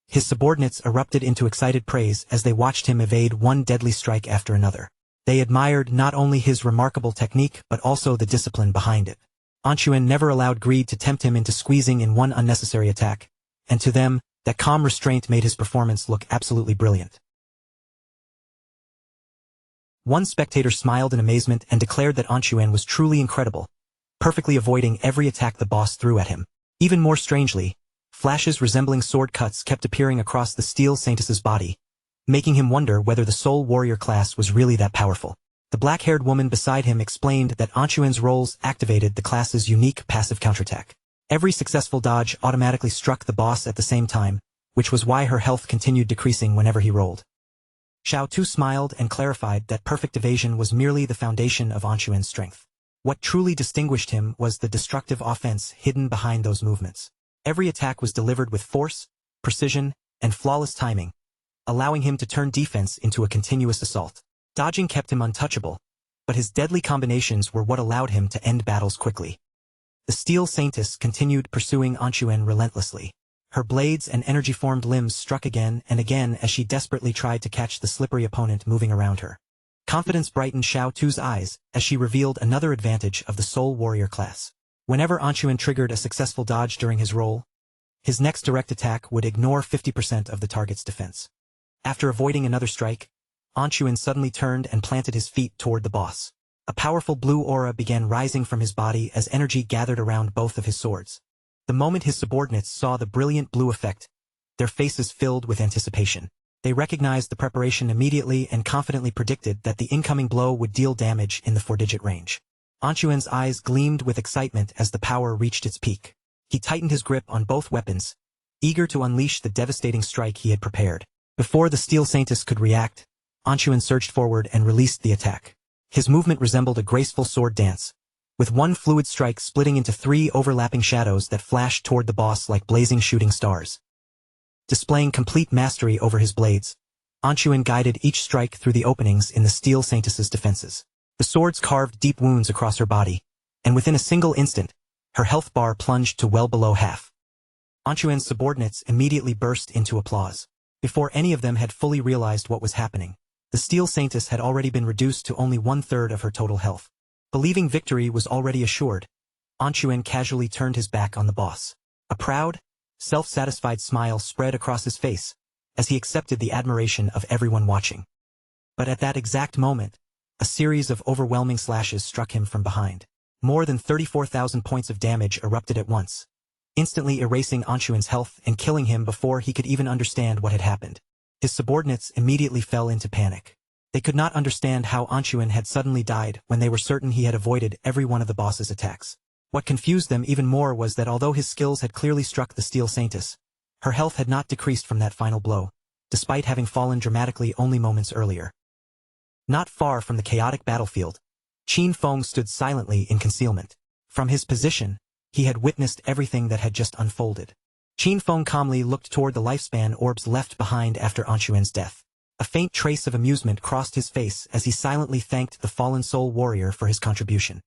His subordinates erupted into excited praise as they watched him evade one deadly strike after another. They admired not only his remarkable technique but also the discipline behind it. Anxuan never allowed greed to tempt him into squeezing in one unnecessary attack, and to them, that calm restraint made his performance look absolutely brilliant. One spectator smiled in amazement and declared that Anxuan was truly incredible, perfectly avoiding every attack the boss threw at him. Even more strangely, flashes resembling sword cuts kept appearing across the Steel Saintess's body, making him wonder whether the Soul Warrior class was really that powerful. The black-haired woman beside him explained that Anxuan's rolls activated the class's unique passive counterattack. Every successful dodge automatically struck the boss at the same time, which was why her health continued decreasing whenever he rolled. Xiao Tu smiled and clarified that perfect evasion was merely the foundation of Anxuan's strength. What truly distinguished him was the destructive offense hidden behind those movements. Every attack was delivered with force, precision, and flawless timing, allowing him to turn defense into a continuous assault. Dodging kept him untouchable, but his deadly combinations were what allowed him to end battles quickly. The Steel Saintess continued pursuing Anxuan relentlessly. Her blades and energy-formed limbs struck again and again as she desperately tried to catch the slippery opponent moving around her. Confidence brightened Xiao Tu's eyes as she revealed another advantage of the Soul Warrior class. Whenever Anxuan triggered a successful dodge during his roll, his next direct attack would ignore 50% of the target's defense. After avoiding another strike, Anxuan suddenly turned and planted his feet toward the boss. A powerful blue aura began rising from his body as energy gathered around both of his swords. The moment his subordinates saw the brilliant blue effect, their faces filled with anticipation. They recognized the preparation immediately and confidently predicted that the incoming blow would deal damage in the 4-digit range. Anxuan's eyes gleamed with excitement as the power reached its peak. He tightened his grip on both weapons, eager to unleash the devastating strike he had prepared. Before the Steel Saintess could react, Anxuan surged forward and released the attack. His movement resembled a graceful sword dance, with one fluid strike splitting into 3 overlapping shadows that flashed toward the boss like blazing shooting stars. Displaying complete mastery over his blades, Anxuan guided each strike through the openings in the Steel Saintess's defenses. The swords carved deep wounds across her body, and within a single instant, her health bar plunged to well below half. Anxuan's subordinates immediately burst into applause. Before any of them had fully realized what was happening, the Steel Saintess had already been reduced to only 1/3 of her total health. Believing victory was already assured, Anxuan casually turned his back on the boss. A proud, self-satisfied smile spread across his face as he accepted the admiration of everyone watching. But at that exact moment, a series of overwhelming slashes struck him from behind. More than 34,000 points of damage erupted at once, instantly erasing Anxuan's health and killing him before he could even understand what had happened. His subordinates immediately fell into panic. They could not understand how Anxuan had suddenly died when they were certain he had avoided every one of the boss's attacks. What confused them even more was that although his skills had clearly struck the Steel Saintess, her health had not decreased from that final blow, despite having fallen dramatically only moments earlier. Not far from the chaotic battlefield, Qin Feng stood silently in concealment. From his position, he had witnessed everything that had just unfolded. Qin Feng calmly looked toward the lifespan orbs left behind after Anxuan's death. A faint trace of amusement crossed his face as he silently thanked the fallen soul warrior for his contribution.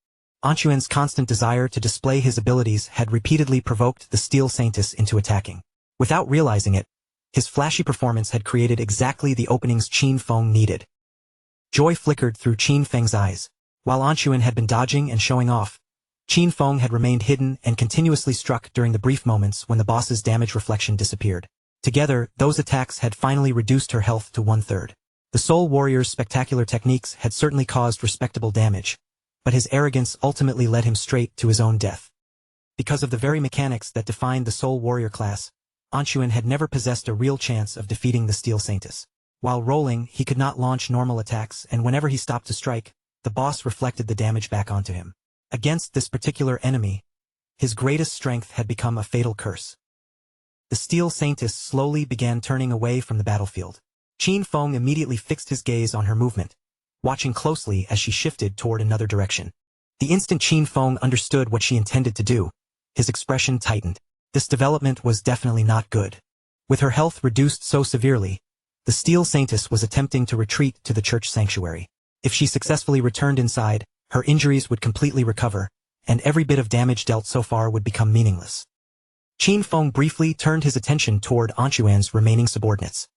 Anxuan's constant desire to display his abilities had repeatedly provoked the Steel Saintess into attacking. Without realizing it, his flashy performance had created exactly the openings Qin Feng needed. Joy flickered through Qin Feng's eyes. While Anxuan had been dodging and showing off, Qin Feng had remained hidden and continuously struck during the brief moments when the boss's damage reflection disappeared. Together, those attacks had finally reduced her health to 1/3. The Soul Warrior's spectacular techniques had certainly caused respectable damage, but his arrogance ultimately led him straight to his own death. Because of the very mechanics that defined the Soul Warrior class, Anxuan had never possessed a real chance of defeating the Steel Saintess. While rolling, he could not launch normal attacks, and whenever he stopped to strike, the boss reflected the damage back onto him. Against this particular enemy, his greatest strength had become a fatal curse. The Steel Saintess slowly began turning away from the battlefield. Qin Feng immediately fixed his gaze on her movement, watching closely as she shifted toward another direction. The instant Qin Feng understood what she intended to do, his expression tightened. This development was definitely not good. With her health reduced so severely, the Steel Saintess was attempting to retreat to the church sanctuary. If she successfully returned inside, her injuries would completely recover, and every bit of damage dealt so far would become meaningless. Qin Feng briefly turned his attention toward Anxuan's remaining subordinates.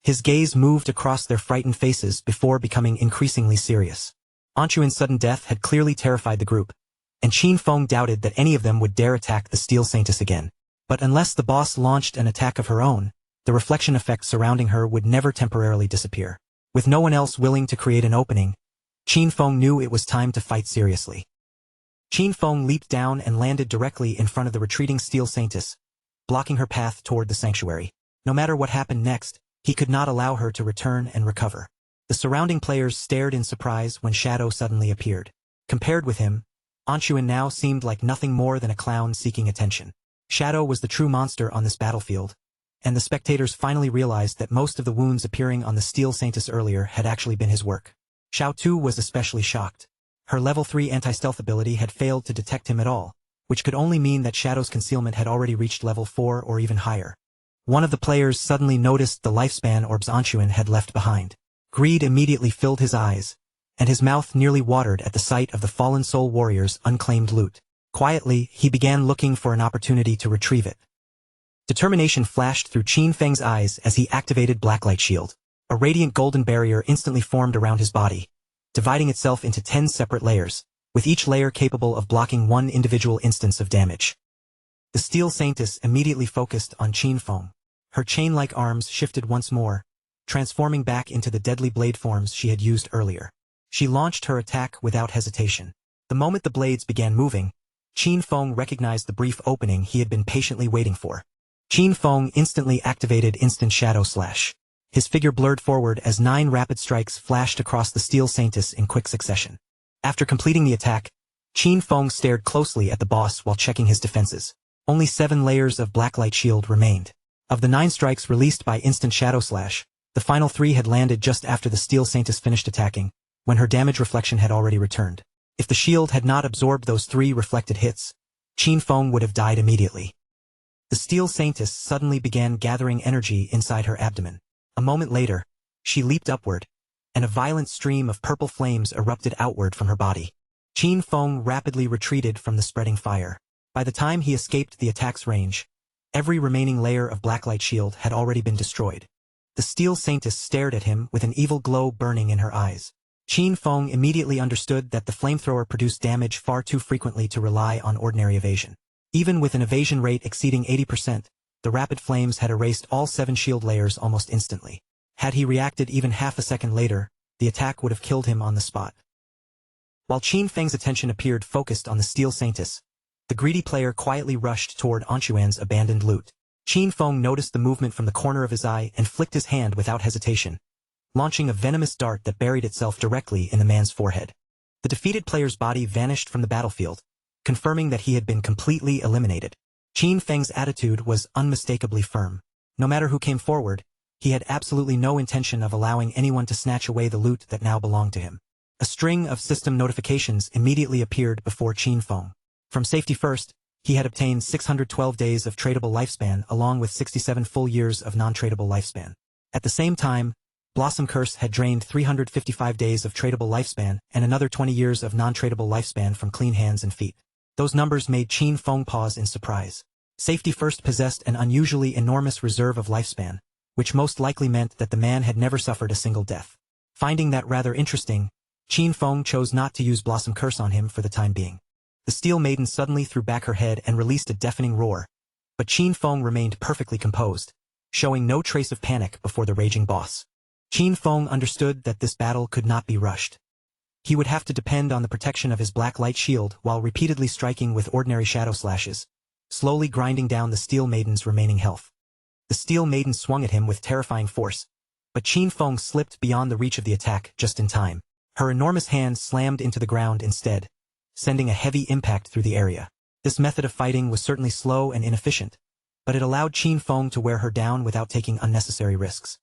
His gaze moved across their frightened faces before becoming increasingly serious. Anxuan's sudden death had clearly terrified the group, and Qin Feng doubted that any of them would dare attack the Steel Saintess again. But unless the boss launched an attack of her own, the reflection effect surrounding her would never temporarily disappear. With no one else willing to create an opening, Qin Feng knew it was time to fight seriously. Qin Feng leaped down and landed directly in front of the retreating Steel Saintess, blocking her path toward the sanctuary. No matter what happened next, he could not allow her to return and recover. The surrounding players stared in surprise when Shadow suddenly appeared. Compared with him, Anxuan now seemed like nothing more than a clown seeking attention. Shadow was the true monster on this battlefield, and the spectators finally realized that most of the wounds appearing on the Steel Saintess earlier had actually been his work. Xiao Tu was especially shocked. Her level 3 anti-stealth ability had failed to detect him at all, which could only mean that Shadow's concealment had already reached level 4 or even higher. One of the players suddenly noticed the lifespan orbs Anxuan had left behind. Greed immediately filled his eyes, and his mouth nearly watered at the sight of the fallen soul warrior's unclaimed loot. Quietly, he began looking for an opportunity to retrieve it. Determination flashed through Qin Feng's eyes as he activated Blacklight Shield. A radiant golden barrier instantly formed around his body, dividing itself into 10 separate layers, with each layer capable of blocking one individual instance of damage. The Steel Saintess immediately focused on Qin Feng. Her chain-like arms shifted once more, transforming back into the deadly blade forms she had used earlier. She launched her attack without hesitation. The moment the blades began moving, Qin Feng recognized the brief opening he had been patiently waiting for. Qin Feng instantly activated Instant Shadow Slash. His figure blurred forward as 9 rapid strikes flashed across the Steel Saintess in quick succession. After completing the attack, Qin Feng stared closely at the boss while checking his defenses. Only 7 layers of Blacklight Shield remained. Of the 9 strikes released by Instant Shadow Slash, the final 3 had landed just after the Steel Saintess finished attacking, when her damage reflection had already returned. If the shield had not absorbed those 3 reflected hits, Qin Feng would have died immediately. The Steel Saintess suddenly began gathering energy inside her abdomen. A moment later, she leaped upward, and a violent stream of purple flames erupted outward from her body. Qin Feng rapidly retreated from the spreading fire. By the time he escaped the attack's range, every remaining layer of Blacklight Shield had already been destroyed. The Steel Saintess stared at him with an evil glow burning in her eyes. Qin Feng immediately understood that the flamethrower produced damage far too frequently to rely on ordinary evasion. Even with an evasion rate exceeding 80%, the rapid flames had erased all 7 shield layers almost instantly. Had he reacted even half a second later, the attack would have killed him on the spot. While Qin Feng's attention appeared focused on the Steel Saintess, the greedy player quietly rushed toward Anxuan's abandoned loot. Qin Feng noticed the movement from the corner of his eye and flicked his hand without hesitation, launching a venomous dart that buried itself directly in the man's forehead. The defeated player's body vanished from the battlefield, confirming that he had been completely eliminated. Qin Feng's attitude was unmistakably firm. No matter who came forward, he had absolutely no intention of allowing anyone to snatch away the loot that now belonged to him. A string of system notifications immediately appeared before Qin Feng. From Safety First, he had obtained 612 days of tradable lifespan along with 67 full years of non-tradable lifespan. At the same time, Blossom Curse had drained 355 days of tradable lifespan and another 20 years of non-tradable lifespan from Clean Hands and Feet. Those numbers made Qin Feng pause in surprise. Safety First possessed an unusually enormous reserve of lifespan, which most likely meant that the man had never suffered a single death. Finding that rather interesting, Qin Feng chose not to use Blossom Curse on him for the time being. The Steel Maiden suddenly threw back her head and released a deafening roar, but Qin Feng remained perfectly composed, showing no trace of panic before the raging boss. Qin Feng understood that this battle could not be rushed. He would have to depend on the protection of his black light shield while repeatedly striking with ordinary shadow slashes, slowly grinding down the Steel Maiden's remaining health. The Steel Maiden swung at him with terrifying force, but Qin Feng slipped beyond the reach of the attack just in time. Her enormous hand slammed into the ground instead, sending a heavy impact through the area. This method of fighting was certainly slow and inefficient, but it allowed Qin Feng to wear her down without taking unnecessary risks.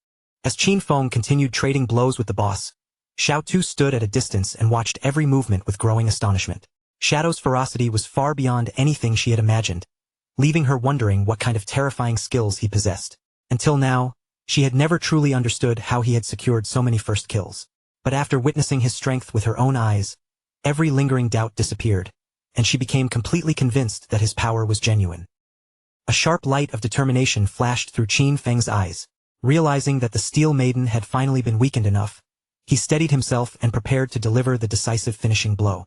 As Qin Feng continued trading blows with the boss, Xiao Tu stood at a distance and watched every movement with growing astonishment. Shadow's ferocity was far beyond anything she had imagined, leaving her wondering what kind of terrifying skills he possessed. Until now, she had never truly understood how he had secured so many first kills. But after witnessing his strength with her own eyes, every lingering doubt disappeared, and she became completely convinced that his power was genuine. A sharp light of determination flashed through Qin Feng's eyes. Realizing that the Steel Maiden had finally been weakened enough, he steadied himself and prepared to deliver the decisive finishing blow.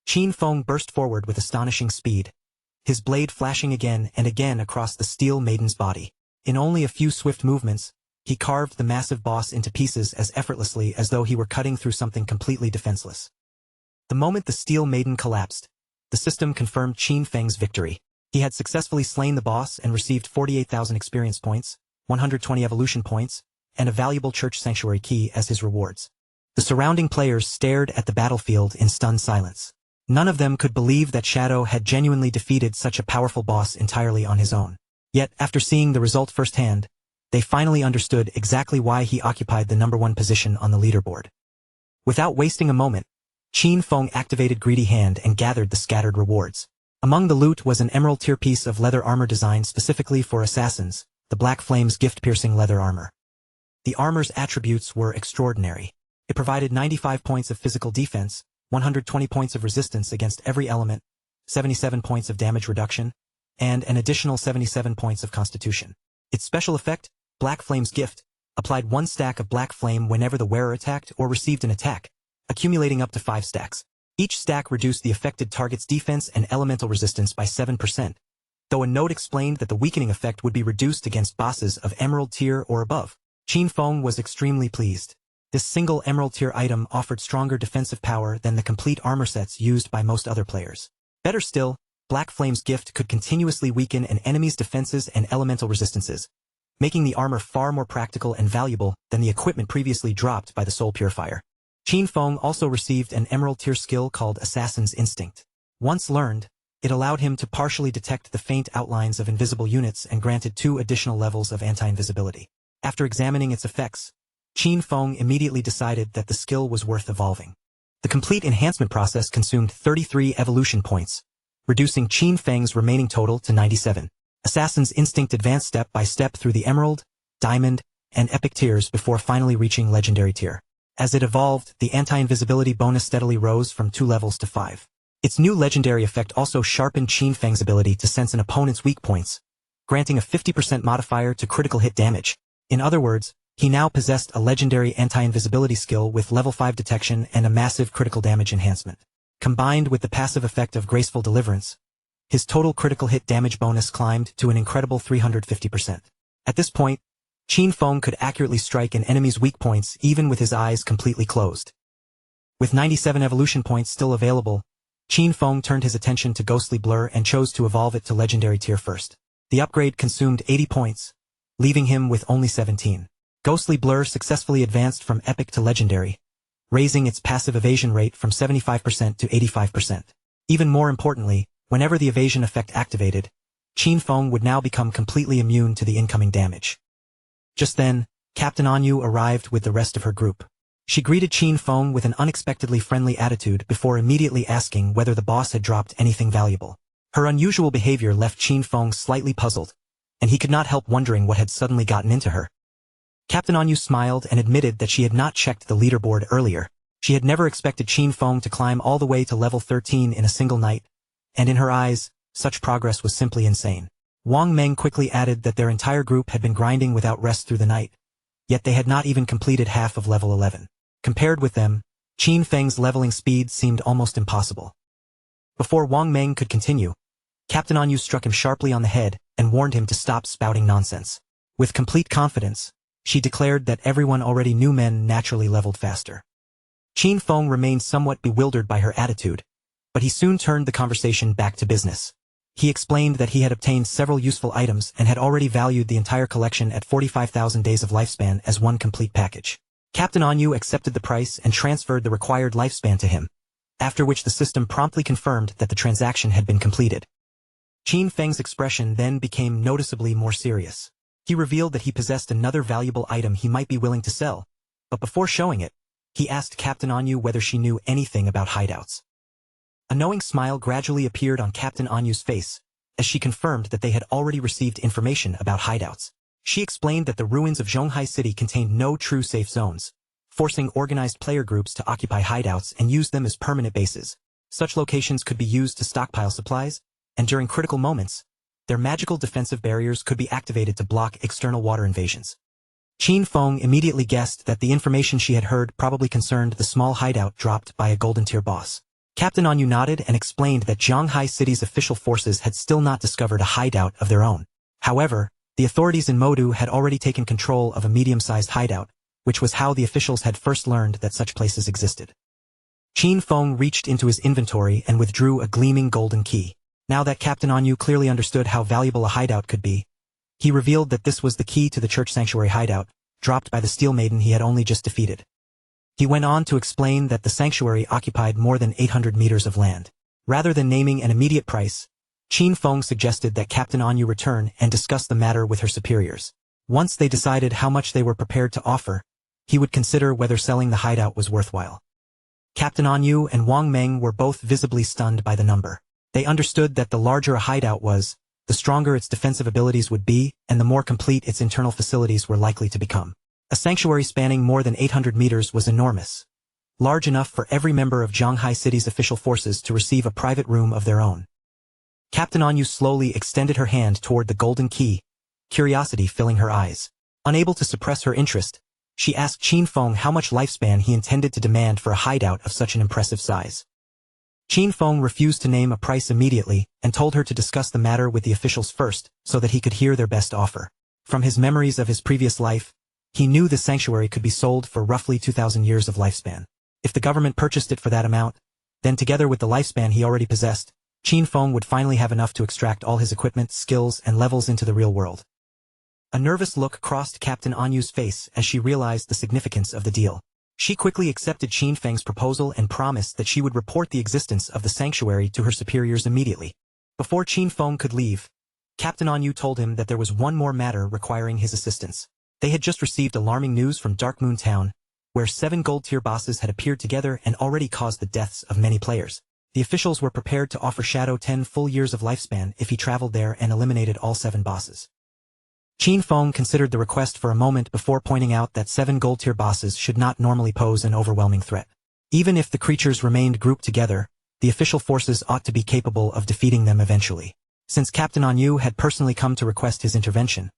Qin Feng burst forward with astonishing speed, his blade flashing again and again across the Steel Maiden's body. In only a few swift movements, he carved the massive boss into pieces as effortlessly as though he were cutting through something completely defenseless. The moment the Steel Maiden collapsed, the system confirmed Qin Feng's victory. He had successfully slain the boss and received 48,000 experience points, 120 evolution points, and a valuable church sanctuary key as his rewards. The surrounding players stared at the battlefield in stunned silence. None of them could believe that Shadow had genuinely defeated such a powerful boss entirely on his own. Yet, after seeing the result firsthand, they finally understood exactly why he occupied the #1 position on the leaderboard. Without wasting a moment, Qin Feng activated Greedy Hand and gathered the scattered rewards. Among the loot was an emerald tier piece of leather armor designed specifically for assassins, the Black Flame's gift-piercing leather armor. The armor's attributes were extraordinary. It provided 95 points of physical defense, 120 points of resistance against every element, 77 points of damage reduction, and an additional 77 points of constitution. Its special effect, Black Flame's Gift, applied 1 stack of Black Flame whenever the wearer attacked or received an attack, accumulating up to 5 stacks. Each stack reduced the affected target's defense and elemental resistance by 7%, though a note explained that the weakening effect would be reduced against bosses of Emerald tier or above. Qin Feng was extremely pleased. This single Emerald tier item offered stronger defensive power than the complete armor sets used by most other players. Better still, Black Flame's Gift could continuously weaken an enemy's defenses and elemental resistances, making the armor far more practical and valuable than the equipment previously dropped by the Soul Purifier. Qin Feng also received an Emerald tier skill called Assassin's Instinct. Once learned, it allowed him to partially detect the faint outlines of invisible units and granted 2 additional levels of anti-invisibility. After examining its effects, Qin Feng immediately decided that the skill was worth evolving. The complete enhancement process consumed 33 evolution points, reducing Qin Feng's remaining total to 97. Assassin's Instinct advanced step by step through the Emerald, Diamond, and Epic tiers before finally reaching Legendary tier. As it evolved, the anti-invisibility bonus steadily rose from 2 levels to 5. Its new legendary effect also sharpened Qin Feng's ability to sense an opponent's weak points, granting a 50% modifier to critical hit damage. In other words, he now possessed a legendary anti-invisibility skill with level 5 detection and a massive critical damage enhancement. Combined with the passive effect of Graceful Deliverance, his total critical hit damage bonus climbed to an incredible 350%. At this point, Qin Feng could accurately strike an enemy's weak points even with his eyes completely closed. With 97 evolution points still available, Qin Feng turned his attention to Ghostly Blur and chose to evolve it to Legendary tier first. The upgrade consumed 80 points, leaving him with only 17. Ghostly Blur successfully advanced from Epic to Legendary, raising its passive evasion rate from 75% to 85%. Even more importantly, whenever the evasion effect activated, Qin Feng would now become completely immune to the incoming damage. Just then, Captain Anyu arrived with the rest of her group. She greeted Qin Feng with an unexpectedly friendly attitude before immediately asking whether the boss had dropped anything valuable. Her unusual behavior left Qin Feng slightly puzzled, and he could not help wondering what had suddenly gotten into her. Captain Anyu smiled and admitted that she had not checked the leaderboard earlier. She had never expected Qin Feng to climb all the way to level 13 in a single night, and in her eyes, such progress was simply insane. Wang Meng quickly added that their entire group had been grinding without rest through the night, yet they had not even completed half of level 11. Compared with them, Qin Feng's leveling speed seemed almost impossible. Before Wang Meng could continue, Captain Anyu struck him sharply on the head and warned him to stop spouting nonsense. With complete confidence, she declared that everyone already knew men naturally leveled faster. Qin Feng remained somewhat bewildered by her attitude, but he soon turned the conversation back to business. He explained that he had obtained several useful items and had already valued the entire collection at 45,000 days of lifespan as one complete package. Captain Anyu accepted the price and transferred the required lifespan to him, after which the system promptly confirmed that the transaction had been completed. Qin Feng's expression then became noticeably more serious. He revealed that he possessed another valuable item he might be willing to sell, but before showing it, he asked Captain Anyu whether she knew anything about hideouts. A knowing smile gradually appeared on Captain Anyu's face, as she confirmed that they had already received information about hideouts. She explained that the ruins of Zhonghai City contained no true safe zones, forcing organized player groups to occupy hideouts and use them as permanent bases. Such locations could be used to stockpile supplies, and during critical moments, their magical defensive barriers could be activated to block external water invasions. Qin Feng immediately guessed that the information she had heard probably concerned the small hideout dropped by a golden tier boss. Captain Anyu nodded and explained that Zhonghai City's official forces had still not discovered a hideout of their own. However, the authorities in Modu had already taken control of a medium-sized hideout, which was how the officials had first learned that such places existed. Qin Feng reached into his inventory and withdrew a gleaming golden key. Now that Captain Anyu clearly understood how valuable a hideout could be, he revealed that this was the key to the church sanctuary hideout, dropped by the Steel Maiden he had only just defeated. He went on to explain that the sanctuary occupied more than 800 meters of land. Rather than naming an immediate price, Qin Feng suggested that Captain Anyu return and discuss the matter with her superiors. Once they decided how much they were prepared to offer, he would consider whether selling the hideout was worthwhile. Captain Anyu and Wang Meng were both visibly stunned by the number. They understood that the larger a hideout was, the stronger its defensive abilities would be, and the more complete its internal facilities were likely to become. A sanctuary spanning more than 800 meters was enormous, large enough for every member of Zhonghai City's official forces to receive a private room of their own. Captain Anyu slowly extended her hand toward the golden key, curiosity filling her eyes. Unable to suppress her interest, she asked Qin Feng how much lifespan he intended to demand for a hideout of such an impressive size. Qin Feng refused to name a price immediately and told her to discuss the matter with the officials first so that he could hear their best offer. From his memories of his previous life, he knew the sanctuary could be sold for roughly 2,000 years of lifespan. If the government purchased it for that amount, then together with the lifespan he already possessed, Qin Feng would finally have enough to extract all his equipment, skills, and levels into the real world. A nervous look crossed Captain Anyu's face as she realized the significance of the deal. She quickly accepted Qin Feng's proposal and promised that she would report the existence of the sanctuary to her superiors immediately. Before Qin Feng could leave, Captain Anyu told him that there was one more matter requiring his assistance. They had just received alarming news from Dark Moon Town, where 7 gold-tier bosses had appeared together and already caused the deaths of many players. The officials were prepared to offer Shadow 10 full years of lifespan if he traveled there and eliminated all 7 bosses. Qin Feng considered the request for a moment before pointing out that 7 gold-tier bosses should not normally pose an overwhelming threat. Even if the creatures remained grouped together, the official forces ought to be capable of defeating them eventually. Since Captain Anyu had personally come to request his intervention,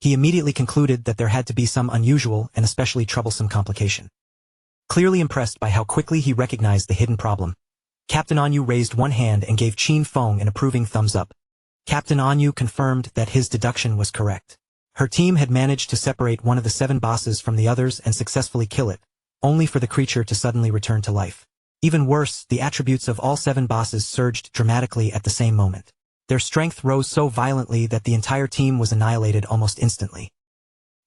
he immediately concluded that there had to be some unusual and especially troublesome complication. Clearly impressed by how quickly he recognized the hidden problem, Captain Anyu raised one hand and gave Qin Feng an approving thumbs up. Captain Anyu confirmed that his deduction was correct. Her team had managed to separate one of the 7 bosses from the others and successfully kill it, only for the creature to suddenly return to life. Even worse, the attributes of all 7 bosses surged dramatically at the same moment. Their strength rose so violently that the entire team was annihilated almost instantly.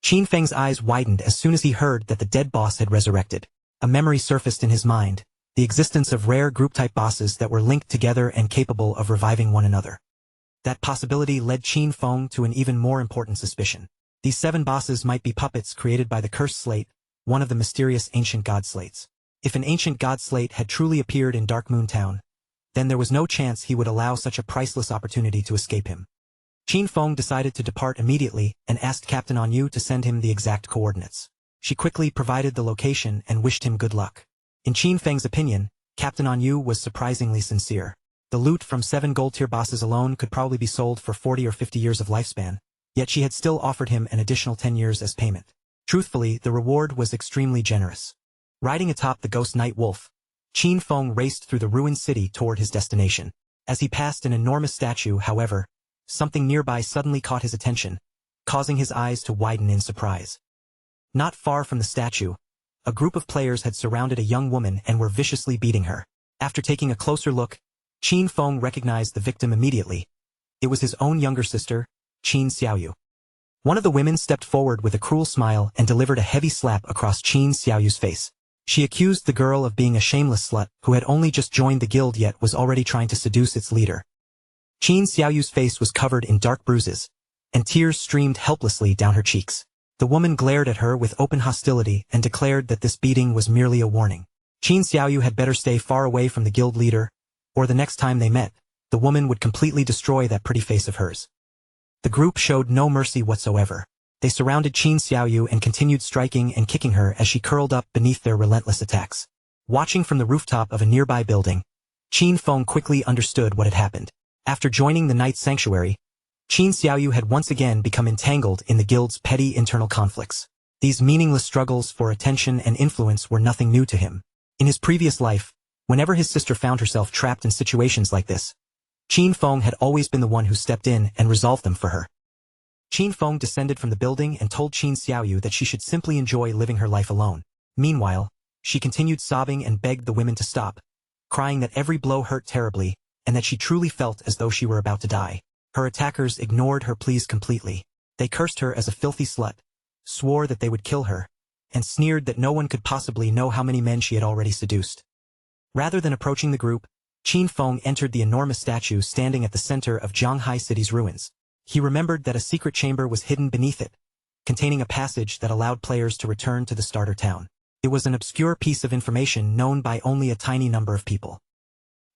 Qin Feng's eyes widened as soon as he heard that the dead boss had resurrected. A memory surfaced in his mind, the existence of rare group-type bosses that were linked together and capable of reviving one another. That possibility led Qin Feng to an even more important suspicion. These 7 bosses might be puppets created by the Cursed Slate, one of the mysterious ancient god slates. If an ancient god slate had truly appeared in Dark Moon Town, then there was no chance he would allow such a priceless opportunity to escape him. Qin Feng decided to depart immediately and asked Captain Anyu to send him the exact coordinates. She quickly provided the location and wished him good luck. In Qin Feng's opinion, Captain Anyu was surprisingly sincere. The loot from 7 gold-tier bosses alone could probably be sold for 40 or 50 years of lifespan, yet she had still offered him an additional 10 years as payment. Truthfully, the reward was extremely generous. Riding atop the ghost Night Wolf, Qin Feng raced through the ruined city toward his destination. As he passed an enormous statue, however, something nearby suddenly caught his attention, causing his eyes to widen in surprise. Not far from the statue, a group of players had surrounded a young woman and were viciously beating her. After taking a closer look, Qin Feng recognized the victim immediately. It was his own younger sister, Qin Xiaoyu. One of the women stepped forward with a cruel smile and delivered a heavy slap across Qin Xiaoyu's face. She accused the girl of being a shameless slut who had only just joined the guild yet was already trying to seduce its leader. Qin Xiaoyu's face was covered in dark bruises, and tears streamed helplessly down her cheeks. The woman glared at her with open hostility and declared that this beating was merely a warning. Qin Xiaoyu had better stay far away from the guild leader, or the next time they met, the woman would completely destroy that pretty face of hers. The group showed no mercy whatsoever. They surrounded Qin Xiaoyu and continued striking and kicking her as she curled up beneath their relentless attacks. Watching from the rooftop of a nearby building, Qin Feng quickly understood what had happened. After joining the Night Sanctuary, Qin Xiaoyu had once again become entangled in the guild's petty internal conflicts. These meaningless struggles for attention and influence were nothing new to him. In his previous life, whenever his sister found herself trapped in situations like this, Qin Feng had always been the one who stepped in and resolved them for her. Qin Feng descended from the building and told Qin Xiaoyu that she should simply enjoy living her life alone. Meanwhile, she continued sobbing and begged the women to stop, crying that every blow hurt terribly, and that she truly felt as though she were about to die. Her attackers ignored her pleas completely. They cursed her as a filthy slut, swore that they would kill her, and sneered that no one could possibly know how many men she had already seduced. Rather than approaching the group, Qin Feng entered the enormous statue standing at the center of Zhanghai City's ruins. He remembered that a secret chamber was hidden beneath it, containing a passage that allowed players to return to the starter town. It was an obscure piece of information known by only a tiny number of people.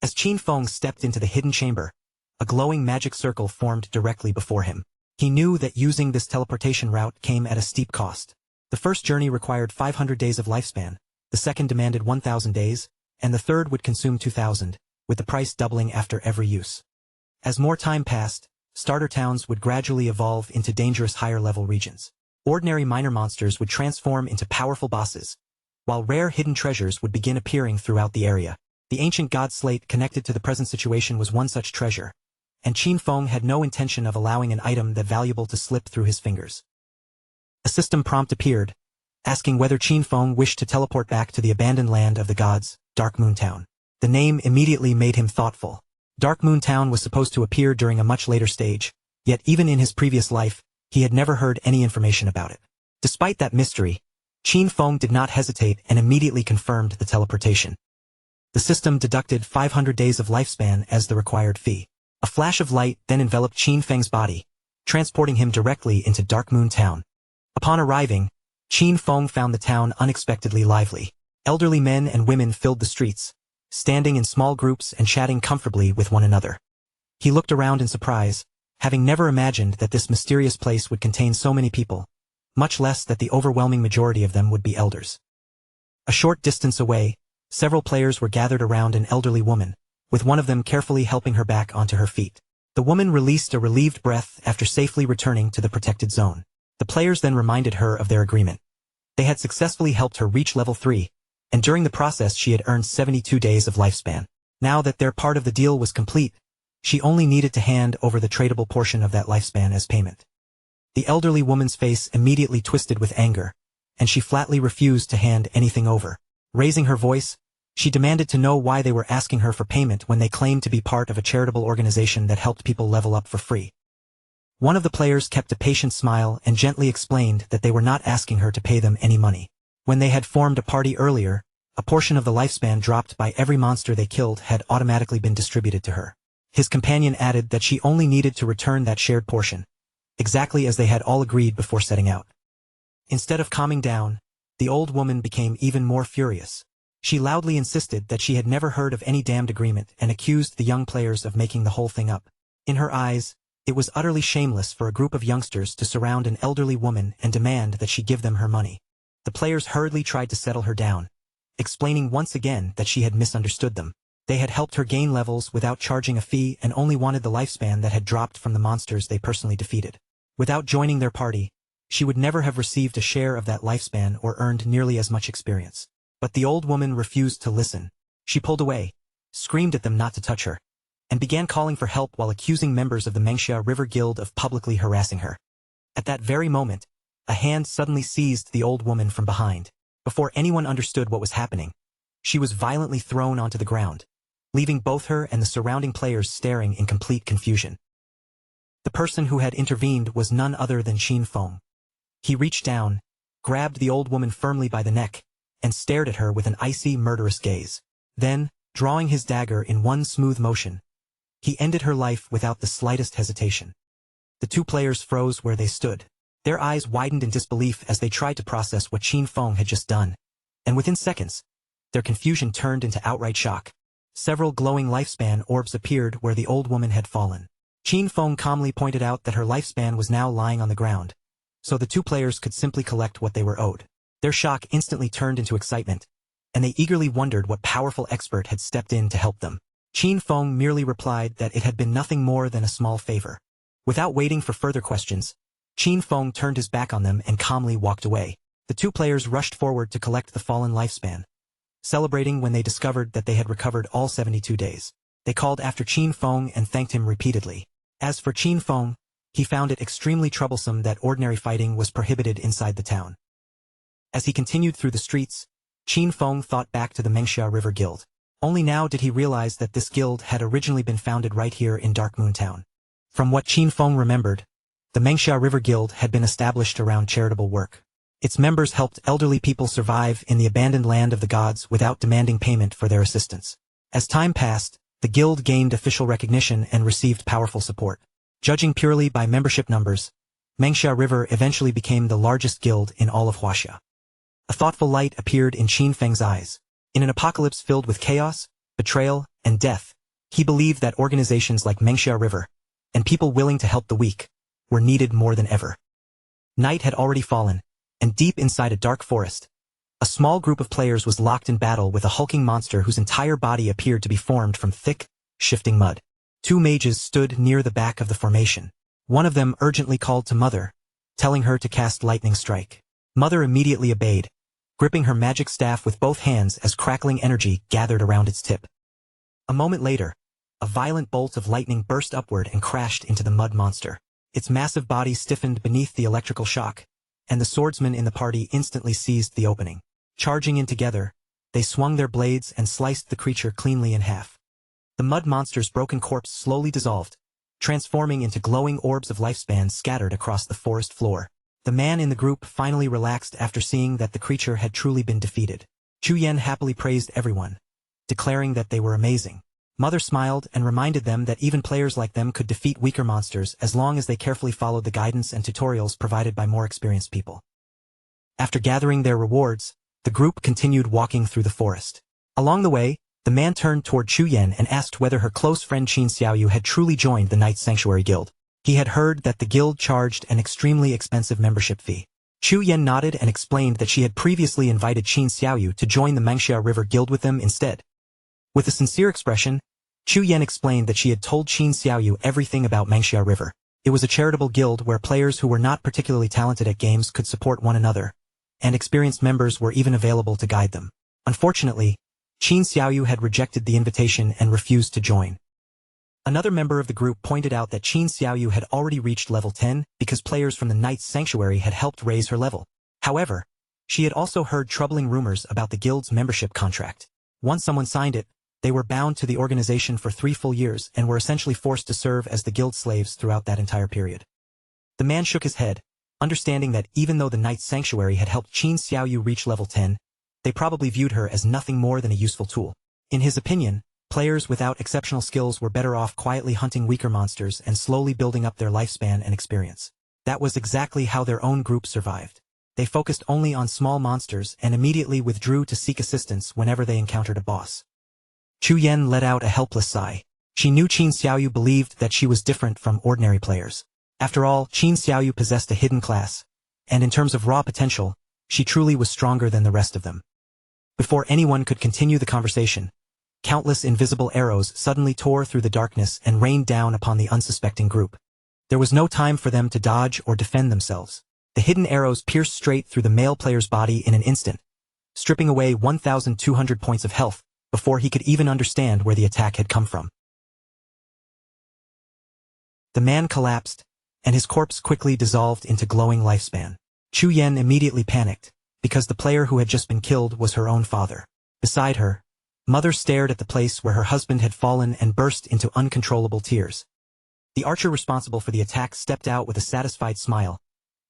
As Qin Feng stepped into the hidden chamber, a glowing magic circle formed directly before him. He knew that using this teleportation route came at a steep cost. The first journey required 500 days of lifespan, the second demanded 1,000 days, and the third would consume 2,000, with the price doubling after every use. As more time passed, starter towns would gradually evolve into dangerous higher-level regions. Ordinary minor monsters would transform into powerful bosses, while rare hidden treasures would begin appearing throughout the area. The ancient god slate connected to the present situation was one such treasure, and Qin Feng had no intention of allowing an item that valuable to slip through his fingers. A system prompt appeared, asking whether Qin Feng wished to teleport back to the abandoned land of the gods, Dark Moon Town. The name immediately made him thoughtful. Dark Moon Town was supposed to appear during a much later stage, yet even in his previous life, he had never heard any information about it. Despite that mystery, Qin Feng did not hesitate and immediately confirmed the teleportation. The system deducted 500 days of lifespan as the required fee. A flash of light then enveloped Qin Feng's body, transporting him directly into Dark Moon Town. Upon arriving, Qin Feng found the town unexpectedly lively. Elderly men and women filled the streets, standing in small groups and chatting comfortably with one another. He looked around in surprise, having never imagined that this mysterious place would contain so many people, much less that the overwhelming majority of them would be elders. A short distance away, several players were gathered around an elderly woman, with one of them carefully helping her back onto her feet. The woman released a relieved breath after safely returning to the protected zone. The players then reminded her of their agreement. They had successfully helped her reach level 3, and during the process she had earned 72 days of lifespan. Now that their part of the deal was complete, she only needed to hand over the tradable portion of that lifespan as payment. The elderly woman's face immediately twisted with anger, and she flatly refused to hand anything over. Raising her voice, she demanded to know why they were asking her for payment when they claimed to be part of a charitable organization that helped people level up for free. One of the players kept a patient smile and gently explained that they were not asking her to pay them any money. When they had formed a party earlier, a portion of the lifespan dropped by every monster they killed had automatically been distributed to her. His companion added that she only needed to return that shared portion, exactly as they had all agreed before setting out. Instead of calming down, the old woman became even more furious. She loudly insisted that she had never heard of any damned agreement and accused the young players of making the whole thing up. In her eyes, it was utterly shameless for a group of youngsters to surround an elderly woman and demand that she give them her money. The players hurriedly tried to settle her down, explaining once again that she had misunderstood them. They had helped her gain levels without charging a fee and only wanted the lifespan that had dropped from the monsters they personally defeated. Without joining their party, she would never have received a share of that lifespan or earned nearly as much experience. But the old woman refused to listen. She pulled away, screamed at them not to touch her, and began calling for help while accusing members of the Manhwa River Guild of publicly harassing her. At that very moment, a hand suddenly seized the old woman from behind. Before anyone understood what was happening, she was violently thrown onto the ground, leaving both her and the surrounding players staring in complete confusion. The person who had intervened was none other than Qin Feng. He reached down, grabbed the old woman firmly by the neck, and stared at her with an icy, murderous gaze. Then, drawing his dagger in one smooth motion, he ended her life without the slightest hesitation. The two players froze where they stood. Their eyes widened in disbelief as they tried to process what Qin Feng had just done, and within seconds, their confusion turned into outright shock. Several glowing lifespan orbs appeared where the old woman had fallen. Qin Feng calmly pointed out that her lifespan was now lying on the ground, so the two players could simply collect what they were owed. Their shock instantly turned into excitement, and they eagerly wondered what powerful expert had stepped in to help them. Qin Feng merely replied that it had been nothing more than a small favor. Without waiting for further questions, Qin Feng turned his back on them and calmly walked away. The two players rushed forward to collect the fallen lifespan, celebrating when they discovered that they had recovered all 72 days. They called after Qin Feng and thanked him repeatedly. As for Qin Feng, he found it extremely troublesome that ordinary fighting was prohibited inside the town. As he continued through the streets, Qin Feng thought back to the Manhwa River Guild. Only now did he realize that this guild had originally been founded right here in Dark Moon Town. From what Qin Feng remembered, the Manhwa River Guild had been established around charitable work. Its members helped elderly people survive in the abandoned land of the gods without demanding payment for their assistance. As time passed, the guild gained official recognition and received powerful support. Judging purely by membership numbers, Manhwa River eventually became the largest guild in all of Huaxia. A thoughtful light appeared in Qin Feng's eyes. In an apocalypse filled with chaos, betrayal, and death, he believed that organizations like Manhwa River, and people willing to help the weak, were needed more than ever. Night had already fallen, and deep inside a dark forest, a small group of players was locked in battle with a hulking monster whose entire body appeared to be formed from thick, shifting mud. Two mages stood near the back of the formation. One of them urgently called to Mother, telling her to cast Lightning Strike. Mother immediately obeyed, gripping her magic staff with both hands as crackling energy gathered around its tip. A moment later, a violent bolt of lightning burst upward and crashed into the mud monster. Its massive body stiffened beneath the electrical shock, and the swordsmen in the party instantly seized the opening. Charging in together, they swung their blades and sliced the creature cleanly in half. The mud monster's broken corpse slowly dissolved, transforming into glowing orbs of lifespan scattered across the forest floor. The man in the group finally relaxed after seeing that the creature had truly been defeated. Chu Yen happily praised everyone, declaring that they were amazing. Mother smiled and reminded them that even players like them could defeat weaker monsters as long as they carefully followed the guidance and tutorials provided by more experienced people. After gathering their rewards, the group continued walking through the forest. Along the way, the man turned toward Chu Yen and asked whether her close friend Qin Xiaoyu had truly joined the Night Sanctuary Guild. He had heard that the guild charged an extremely expensive membership fee. Chu Yen nodded and explained that she had previously invited Qin Xiaoyu to join the Manhwa River Guild with them instead. With a sincere expression, Chu Yen explained that she had told Qin Xiaoyu everything about Manhwa River. It was a charitable guild where players who were not particularly talented at games could support one another, and experienced members were even available to guide them. Unfortunately, Qin Xiaoyu had rejected the invitation and refused to join. Another member of the group pointed out that Qin Xiaoyu had already reached level 10 because players from the Night Sanctuary had helped raise her level. However, she had also heard troubling rumors about the guild's membership contract. Once someone signed it, they were bound to the organization for 3 full years and were essentially forced to serve as the guild slaves throughout that entire period. The man shook his head, understanding that even though the Night Sanctuary had helped Qin Xiaoyu reach level 10, they probably viewed her as nothing more than a useful tool. In his opinion, players without exceptional skills were better off quietly hunting weaker monsters and slowly building up their lifespan and experience. That was exactly how their own group survived. They focused only on small monsters and immediately withdrew to seek assistance whenever they encountered a boss. Chu Yen let out a helpless sigh. She knew Qin Xiaoyu believed that she was different from ordinary players. After all, Qin Xiaoyu possessed a hidden class, and in terms of raw potential, she truly was stronger than the rest of them. Before anyone could continue the conversation, countless invisible arrows suddenly tore through the darkness and rained down upon the unsuspecting group. There was no time for them to dodge or defend themselves. The hidden arrows pierced straight through the male player's body in an instant, stripping away 1,200 points of health before he could even understand where the attack had come from. The man collapsed, and his corpse quickly dissolved into glowing lifespan. Chu Yen immediately panicked, because the player who had just been killed was her own father. Beside her, Mother stared at the place where her husband had fallen and burst into uncontrollable tears. The archer responsible for the attack stepped out with a satisfied smile,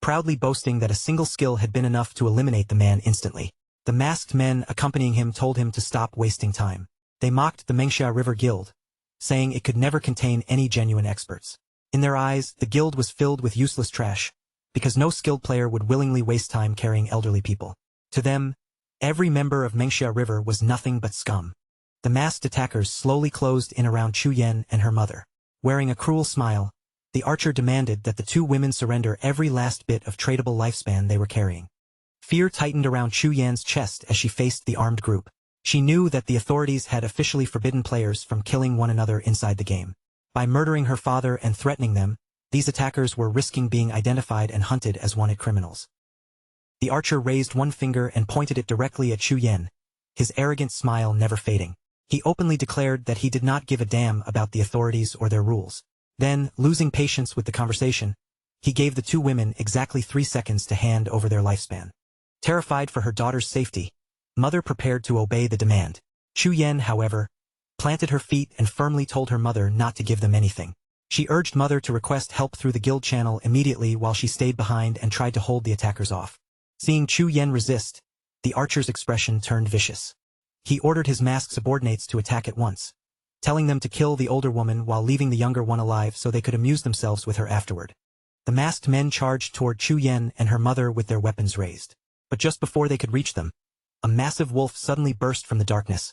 proudly boasting that a single skill had been enough to eliminate the man instantly. The masked men accompanying him told him to stop wasting time. They mocked the Manhwa River Guild, saying it could never contain any genuine experts. In their eyes, the guild was filled with useless trash, because no skilled player would willingly waste time carrying elderly people. To them, every member of Manhwa River was nothing but scum. The masked attackers slowly closed in around Chu Yen and her mother. Wearing a cruel smile, the archer demanded that the two women surrender every last bit of tradable lifespan they were carrying. Fear tightened around Chu Yan's chest as she faced the armed group. She knew that the authorities had officially forbidden players from killing one another inside the game. By murdering her father and threatening them, these attackers were risking being identified and hunted as wanted criminals. The archer raised one finger and pointed it directly at Chu Yen, his arrogant smile never fading. He openly declared that he did not give a damn about the authorities or their rules. Then, losing patience with the conversation, he gave the two women exactly 3 seconds to hand over their lifespan. Terrified for her daughter's safety, Mother prepared to obey the demand. Chu Yen, however, planted her feet and firmly told her mother not to give them anything. She urged Mother to request help through the guild channel immediately while she stayed behind and tried to hold the attackers off. Seeing Chu Yen resist, the archer's expression turned vicious. He ordered his masked subordinates to attack at once, telling them to kill the older woman while leaving the younger one alive so they could amuse themselves with her afterward. The masked men charged toward Chu Yen and her mother with their weapons raised. But just before they could reach them, a massive wolf suddenly burst from the darkness,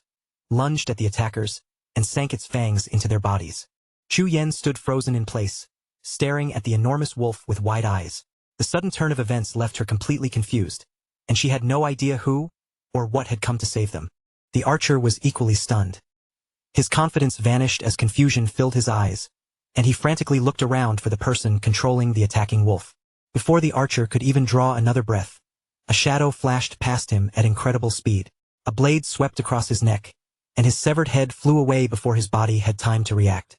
lunged at the attackers, and sank its fangs into their bodies. Chu Yen stood frozen in place, staring at the enormous wolf with wide eyes. The sudden turn of events left her completely confused, and she had no idea who or what had come to save them. The archer was equally stunned. His confidence vanished as confusion filled his eyes, and he frantically looked around for the person controlling the attacking wolf. Before the archer could even draw another breath, a shadow flashed past him at incredible speed. A blade swept across his neck, and his severed head flew away before his body had time to react.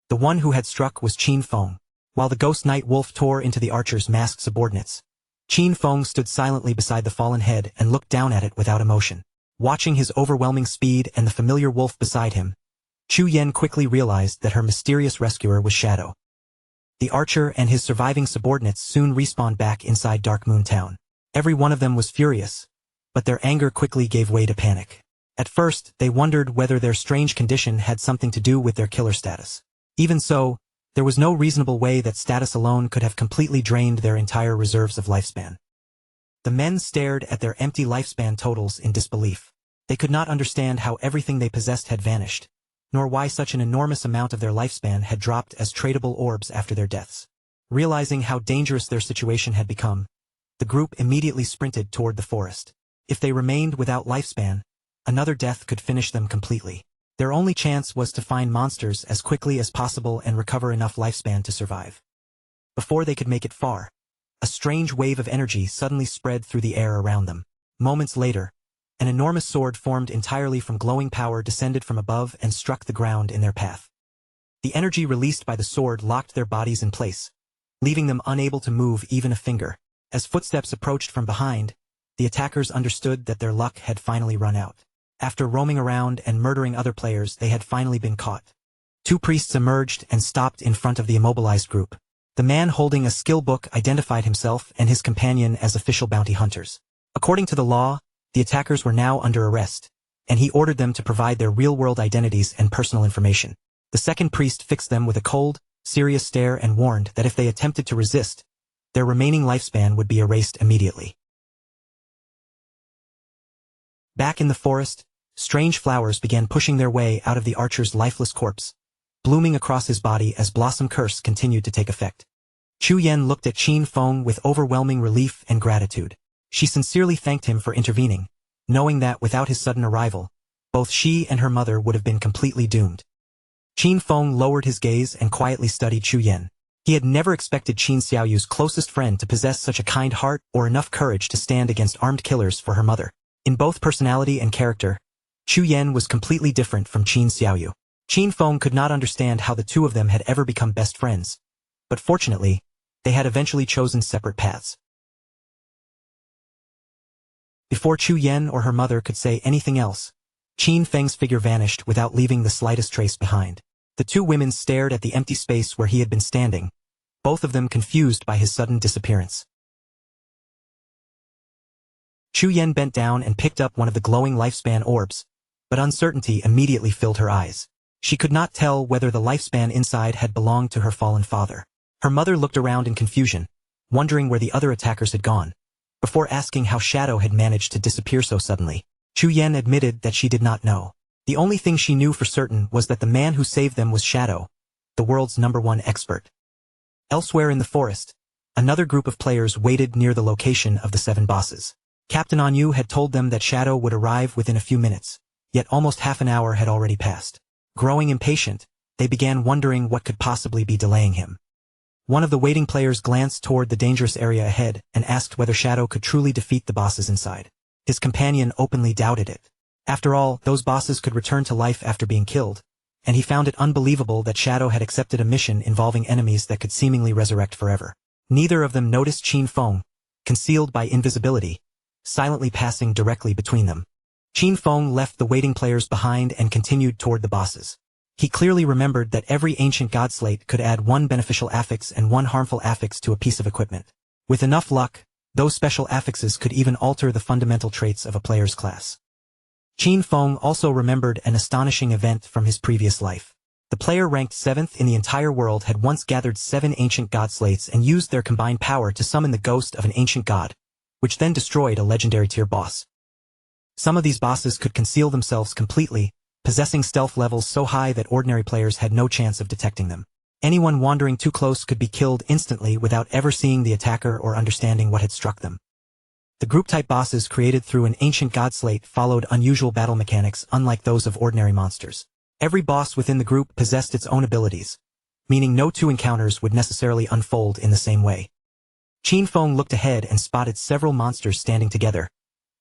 The one who had struck was Qin Feng. While the ghost night wolf tore into the archer's masked subordinates, Qin Feng stood silently beside the fallen head and looked down at it without emotion. Watching his overwhelming speed and the familiar wolf beside him, Chu Yen quickly realized that her mysterious rescuer was Shadow. The archer and his surviving subordinates soon respawned back inside Dark Moon Town. Every one of them was furious, but their anger quickly gave way to panic. At first, they wondered whether their strange condition had something to do with their killer status. Even so, there was no reasonable way that status alone could have completely drained their entire reserves of lifespan. The men stared at their empty lifespan totals in disbelief. They could not understand how everything they possessed had vanished, nor why such an enormous amount of their lifespan had dropped as tradable orbs after their deaths. Realizing how dangerous their situation had become, the group immediately sprinted toward the forest. If they remained without lifespan, another death could finish them completely. Their only chance was to find monsters as quickly as possible and recover enough lifespan to survive. Before they could make it far, a strange wave of energy suddenly spread through the air around them. Moments later, an enormous sword formed entirely from glowing power descended from above and struck the ground in their path. The energy released by the sword locked their bodies in place, leaving them unable to move even a finger. As footsteps approached from behind, the attackers understood that their luck had finally run out. After roaming around and murdering other players, they had finally been caught. Two priests emerged and stopped in front of the immobilized group. The man holding a skill book identified himself and his companion as official bounty hunters. According to the law, the attackers were now under arrest, and he ordered them to provide their real-world identities and personal information. The second priest fixed them with a cold, serious stare and warned that if they attempted to resist, their remaining lifespan would be erased immediately. Back in the forest, strange flowers began pushing their way out of the archer's lifeless corpse, blooming across his body as Blossom Curse continued to take effect. Chu Yen looked at Qin Feng with overwhelming relief and gratitude. She sincerely thanked him for intervening, knowing that without his sudden arrival, both she and her mother would have been completely doomed. Qin Feng lowered his gaze and quietly studied Chu Yen. He had never expected Qin Xiaoyu's closest friend to possess such a kind heart or enough courage to stand against armed killers for her mother. In both personality and character, Chu Yen was completely different from Qin Xiaoyu. Qin Feng could not understand how the two of them had ever become best friends, but fortunately, they had eventually chosen separate paths. Before Chu Yen or her mother could say anything else, Qin Feng's figure vanished without leaving the slightest trace behind. The two women stared at the empty space where he had been standing, both of them confused by his sudden disappearance. Chu Yen bent down and picked up one of the glowing lifespan orbs, but uncertainty immediately filled her eyes. She could not tell whether the lifespan inside had belonged to her fallen father. Her mother looked around in confusion, wondering where the other attackers had gone. Before asking how Shadow had managed to disappear so suddenly, Chu Yen admitted that she did not know. The only thing she knew for certain was that the man who saved them was Shadow, the world's #1 expert. Elsewhere in the forest, another group of players waited near the location of the 7 bosses. Captain Anyu had told them that Shadow would arrive within a few minutes, yet almost half an hour had already passed. Growing impatient, they began wondering what could possibly be delaying him. One of the waiting players glanced toward the dangerous area ahead and asked whether Shadow could truly defeat the bosses inside. His companion openly doubted it. After all, those bosses could return to life after being killed, and he found it unbelievable that Shadow had accepted a mission involving enemies that could seemingly resurrect forever. Neither of them noticed Qin Feng, concealed by invisibility, silently passing directly between them. Qin Feng left the waiting players behind and continued toward the bosses. He clearly remembered that every ancient god slate could add 1 beneficial affix and 1 harmful affix to a piece of equipment. With enough luck, those special affixes could even alter the fundamental traits of a player's class. Qin Feng also remembered an astonishing event from his previous life. The player ranked 7th in the entire world had once gathered 7 ancient god slates and used their combined power to summon the ghost of an ancient god, which then destroyed a legendary tier boss. Some of these bosses could conceal themselves completely, possessing stealth levels so high that ordinary players had no chance of detecting them. Anyone wandering too close could be killed instantly without ever seeing the attacker or understanding what had struck them. The group-type bosses created through an ancient god slate followed unusual battle mechanics unlike those of ordinary monsters. Every boss within the group possessed its own abilities, meaning no two encounters would necessarily unfold in the same way. Qin Feng looked ahead and spotted several monsters standing together,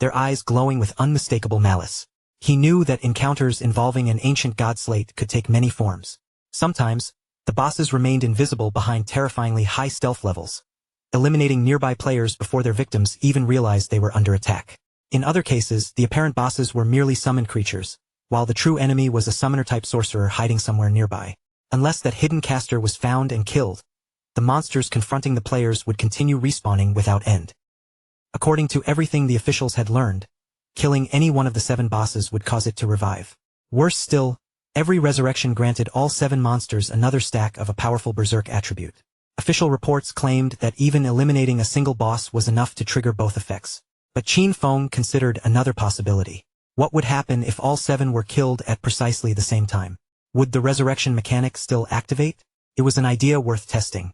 their eyes glowing with unmistakable malice. He knew that encounters involving an ancient god slate could take many forms. Sometimes, the bosses remained invisible behind terrifyingly high stealth levels, eliminating nearby players before their victims even realized they were under attack. In other cases, the apparent bosses were merely summoned creatures, while the true enemy was a summoner-type sorcerer hiding somewhere nearby. Unless that hidden caster was found and killed, the monsters confronting the players would continue respawning without end. According to everything the officials had learned, killing any one of the 7 bosses would cause it to revive. Worse still, every resurrection granted all 7 monsters another stack of a powerful berserk attribute. Official reports claimed that even eliminating a single boss was enough to trigger both effects. But Qin Feng considered another possibility. What would happen if all 7 were killed at precisely the same time? Would the resurrection mechanic still activate? It was an idea worth testing.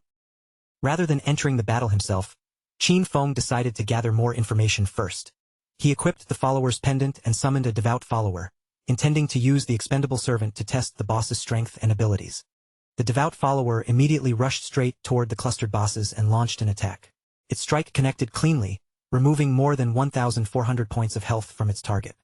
Rather than entering the battle himself, Qin Feng decided to gather more information first. He equipped the follower's pendant and summoned a devout follower, intending to use the expendable servant to test the boss's strength and abilities. The devout follower immediately rushed straight toward the clustered bosses and launched an attack. Its strike connected cleanly, removing more than 1,400 points of health from its target.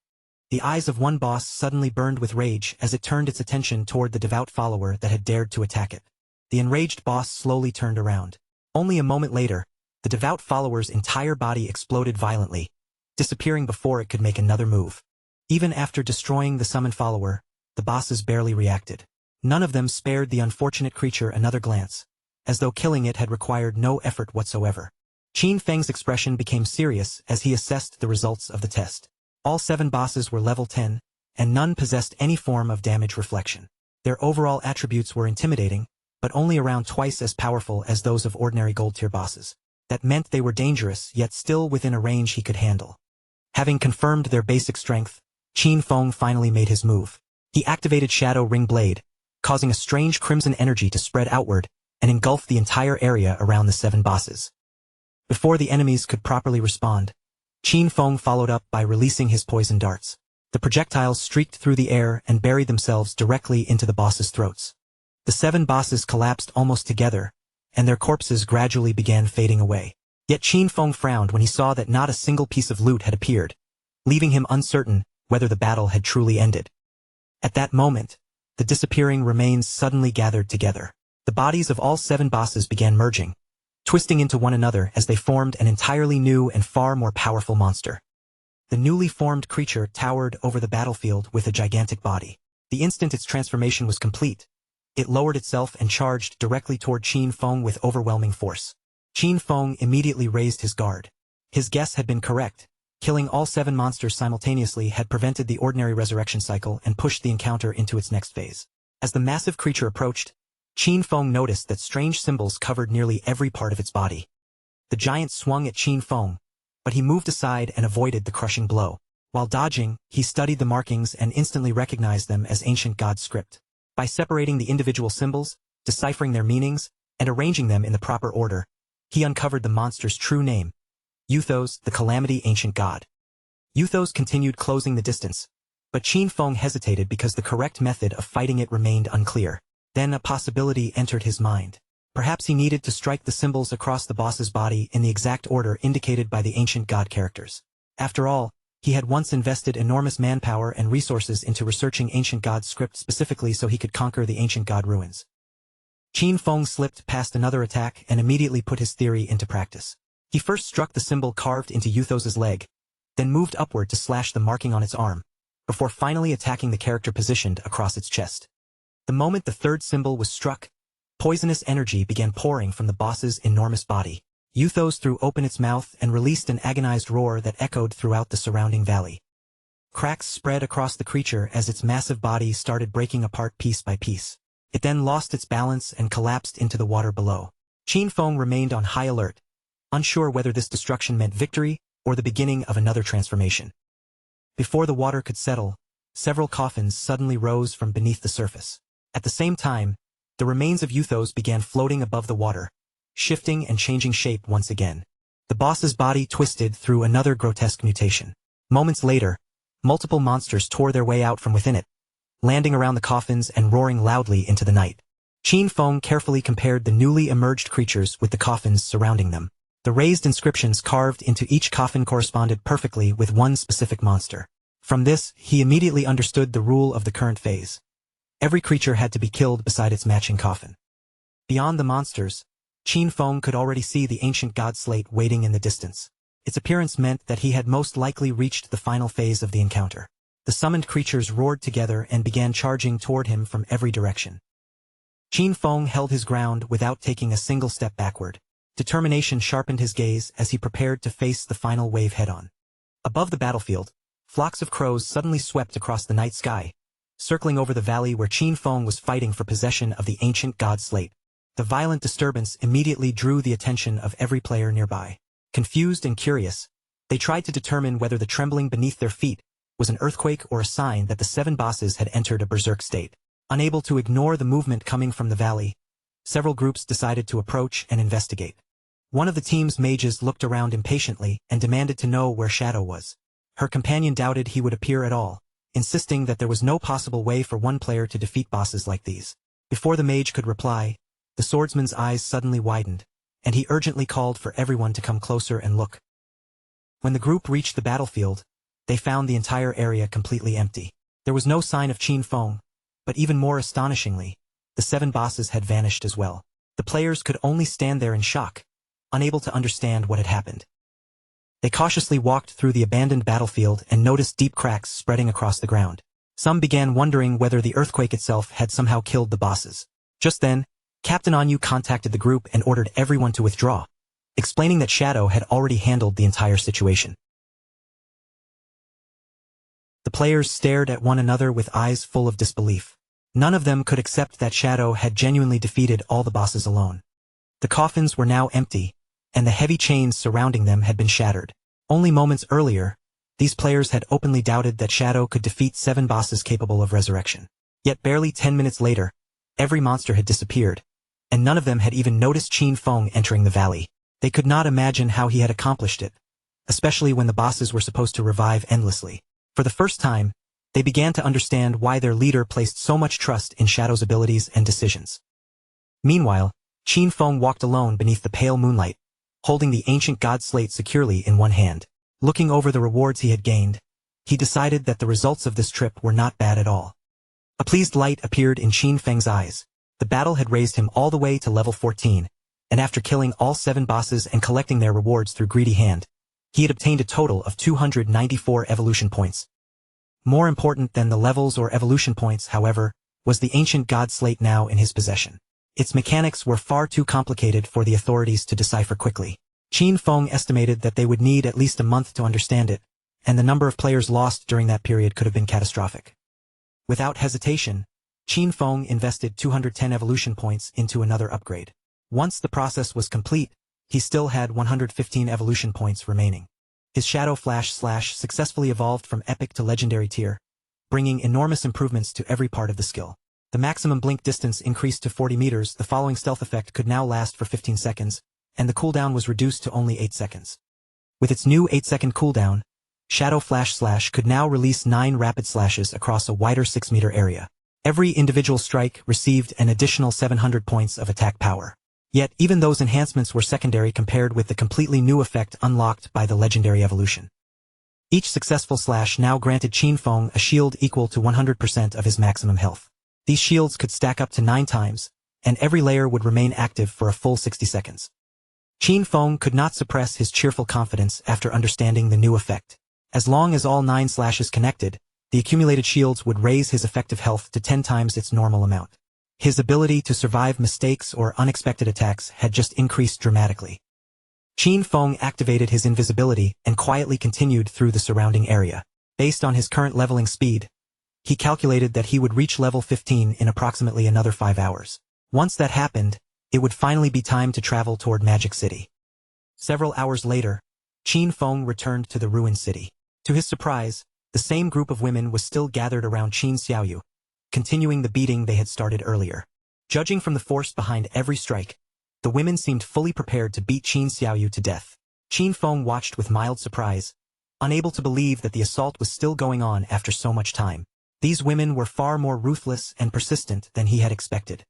The eyes of one boss suddenly burned with rage as it turned its attention toward the devout follower that had dared to attack it. The enraged boss slowly turned around. Only a moment later, the devout follower's entire body exploded violently, disappearing before it could make another move. Even after destroying the summoned follower, the bosses barely reacted. None of them spared the unfortunate creature another glance, as though killing it had required no effort whatsoever. Qin Feng's expression became serious as he assessed the results of the test. All 7 bosses were level 10, and none possessed any form of damage reflection. Their overall attributes were intimidating, but only around twice as powerful as those of ordinary gold-tier bosses. That meant they were dangerous, yet still within a range he could handle. Having confirmed their basic strength, Qin Feng finally made his move. He activated Shadow Ring Blade, causing a strange crimson energy to spread outward and engulf the entire area around the 7 bosses. Before the enemies could properly respond, Qin Feng followed up by releasing his poison darts. The projectiles streaked through the air and buried themselves directly into the bosses' throats. The 7 bosses collapsed almost together, and their corpses gradually began fading away. Yet Qin Feng frowned when he saw that not a single piece of loot had appeared, leaving him uncertain whether the battle had truly ended. At that moment, the disappearing remains suddenly gathered together. The bodies of all 7 bosses began merging, twisting into one another as they formed an entirely new and far more powerful monster. The newly formed creature towered over the battlefield with a gigantic body. The instant its transformation was complete, it lowered itself and charged directly toward Qin Feng with overwhelming force. Qin Feng immediately raised his guard. His guess had been correct. Killing all 7 monsters simultaneously had prevented the ordinary resurrection cycle and pushed the encounter into its next phase. As the massive creature approached, Qin Feng noticed that strange symbols covered nearly every part of its body. The giant swung at Qin Feng, but he moved aside and avoided the crushing blow. While dodging, he studied the markings and instantly recognized them as ancient god script. By separating the individual symbols, deciphering their meanings, and arranging them in the proper order, he uncovered the monster's true name: Euthos, the Calamity Ancient God. Euthos continued closing the distance, but Qin Feng hesitated because the correct method of fighting it remained unclear. Then a possibility entered his mind. Perhaps he needed to strike the symbols across the boss's body in the exact order indicated by the ancient god characters. After all, he had once invested enormous manpower and resources into researching ancient god script specifically so he could conquer the ancient god ruins. Qin Feng slipped past another attack and immediately put his theory into practice. He first struck the symbol carved into Euthos's leg, then moved upward to slash the marking on its arm, before finally attacking the character positioned across its chest. The moment the third symbol was struck, poisonous energy began pouring from the boss's enormous body. Euthos threw open its mouth and released an agonized roar that echoed throughout the surrounding valley. Cracks spread across the creature as its massive body started breaking apart piece by piece. It then lost its balance and collapsed into the water below. Qin Feng remained on high alert, unsure whether this destruction meant victory or the beginning of another transformation. Before the water could settle, several coffins suddenly rose from beneath the surface. At the same time, the remains of Euthos began floating above the water, shifting and changing shape once again. The boss's body twisted through another grotesque mutation. Moments later, multiple monsters tore their way out from within it, landing around the coffins and roaring loudly into the night. Qin Feng carefully compared the newly emerged creatures with the coffins surrounding them. The raised inscriptions carved into each coffin corresponded perfectly with one specific monster. From this, he immediately understood the rule of the current phase. Every creature had to be killed beside its matching coffin. Beyond the monsters, Qin Feng could already see the ancient god slate waiting in the distance. Its appearance meant that he had most likely reached the final phase of the encounter. The summoned creatures roared together and began charging toward him from every direction. Qin Feng held his ground without taking a single step backward. Determination sharpened his gaze as he prepared to face the final wave head-on. Above the battlefield, flocks of crows suddenly swept across the night sky, circling over the valley where Qin Feng was fighting for possession of the ancient god slate. The violent disturbance immediately drew the attention of every player nearby. Confused and curious, they tried to determine whether the trembling beneath their feet was an earthquake or a sign that the 7 bosses had entered a berserk state. Unable to ignore the movement coming from the valley, several groups decided to approach and investigate. One of the team's mages looked around impatiently and demanded to know where Shadow was. Her companion doubted he would appear at all, insisting that there was no possible way for one player to defeat bosses like these. Before the mage could reply, the swordsman's eyes suddenly widened, and he urgently called for everyone to come closer and look. When the group reached the battlefield, they found the entire area completely empty. There was no sign of Qin Feng, but even more astonishingly, the 7 bosses had vanished as well. The players could only stand there in shock, unable to understand what had happened. They cautiously walked through the abandoned battlefield and noticed deep cracks spreading across the ground. Some began wondering whether the earthquake itself had somehow killed the bosses. Just then, Captain Anyu contacted the group and ordered everyone to withdraw, explaining that Shadow had already handled the entire situation. The players stared at one another with eyes full of disbelief. None of them could accept that Shadow had genuinely defeated all the bosses alone. The coffins were now empty, and the heavy chains surrounding them had been shattered. Only moments earlier, these players had openly doubted that Shadow could defeat 7 bosses capable of resurrection. Yet barely 10 minutes later, every monster had disappeared, and none of them had even noticed Qin Feng entering the valley. They could not imagine how he had accomplished it, especially when the bosses were supposed to revive endlessly. For the first time, they began to understand why their leader placed so much trust in Shadow's abilities and decisions. Meanwhile, Qin Feng walked alone beneath the pale moonlight, holding the ancient god slate securely in one hand. Looking over the rewards he had gained, he decided that the results of this trip were not bad at all. A pleased light appeared in Qin Feng's eyes. The battle had raised him all the way to level 14, and after killing all 7 bosses and collecting their rewards through greedy hand, he had obtained a total of 294 evolution points. More important than the levels or evolution points, however, was the ancient god slate now in his possession. Its mechanics were far too complicated for the authorities to decipher quickly. Qin Feng estimated that they would need at least a month to understand it, and the number of players lost during that period could have been catastrophic. Without hesitation, Qin Feng invested 210 evolution points into another upgrade. Once the process was complete, he still had 115 evolution points remaining. His Shadow Flash Slash successfully evolved from epic to legendary tier, bringing enormous improvements to every part of the skill. The maximum blink distance increased to 40 meters, the following stealth effect could now last for 15 seconds, and the cooldown was reduced to only 8 seconds. With its new 8-second cooldown, Shadow Flash Slash could now release 9 rapid slashes across a wider 6-meter area. Every individual strike received an additional 700 points of attack power. Yet even those enhancements were secondary compared with the completely new effect unlocked by the legendary evolution. Each successful slash now granted Qin Feng a shield equal to 100% of his maximum health. These shields could stack up to 9 times, and every layer would remain active for a full 60 seconds. Qin Feng could not suppress his cheerful confidence after understanding the new effect. As long as all 9 slashes connected, the accumulated shields would raise his effective health to 10 times its normal amount. His ability to survive mistakes or unexpected attacks had just increased dramatically. Qin Feng activated his invisibility and quietly continued through the surrounding area. Based on his current leveling speed, he calculated that he would reach level 15 in approximately another 5 hours. Once that happened, it would finally be time to travel toward Magic City. Several hours later, Qin Feng returned to the ruined city. To his surprise, the same group of women was still gathered around Qin Xiaoyu, continuing the beating they had started earlier. Judging from the force behind every strike, the women seemed fully prepared to beat Qin Xiaoyu to death. Qin Feng watched with mild surprise, unable to believe that the assault was still going on after so much time. These women were far more ruthless and persistent than he had expected.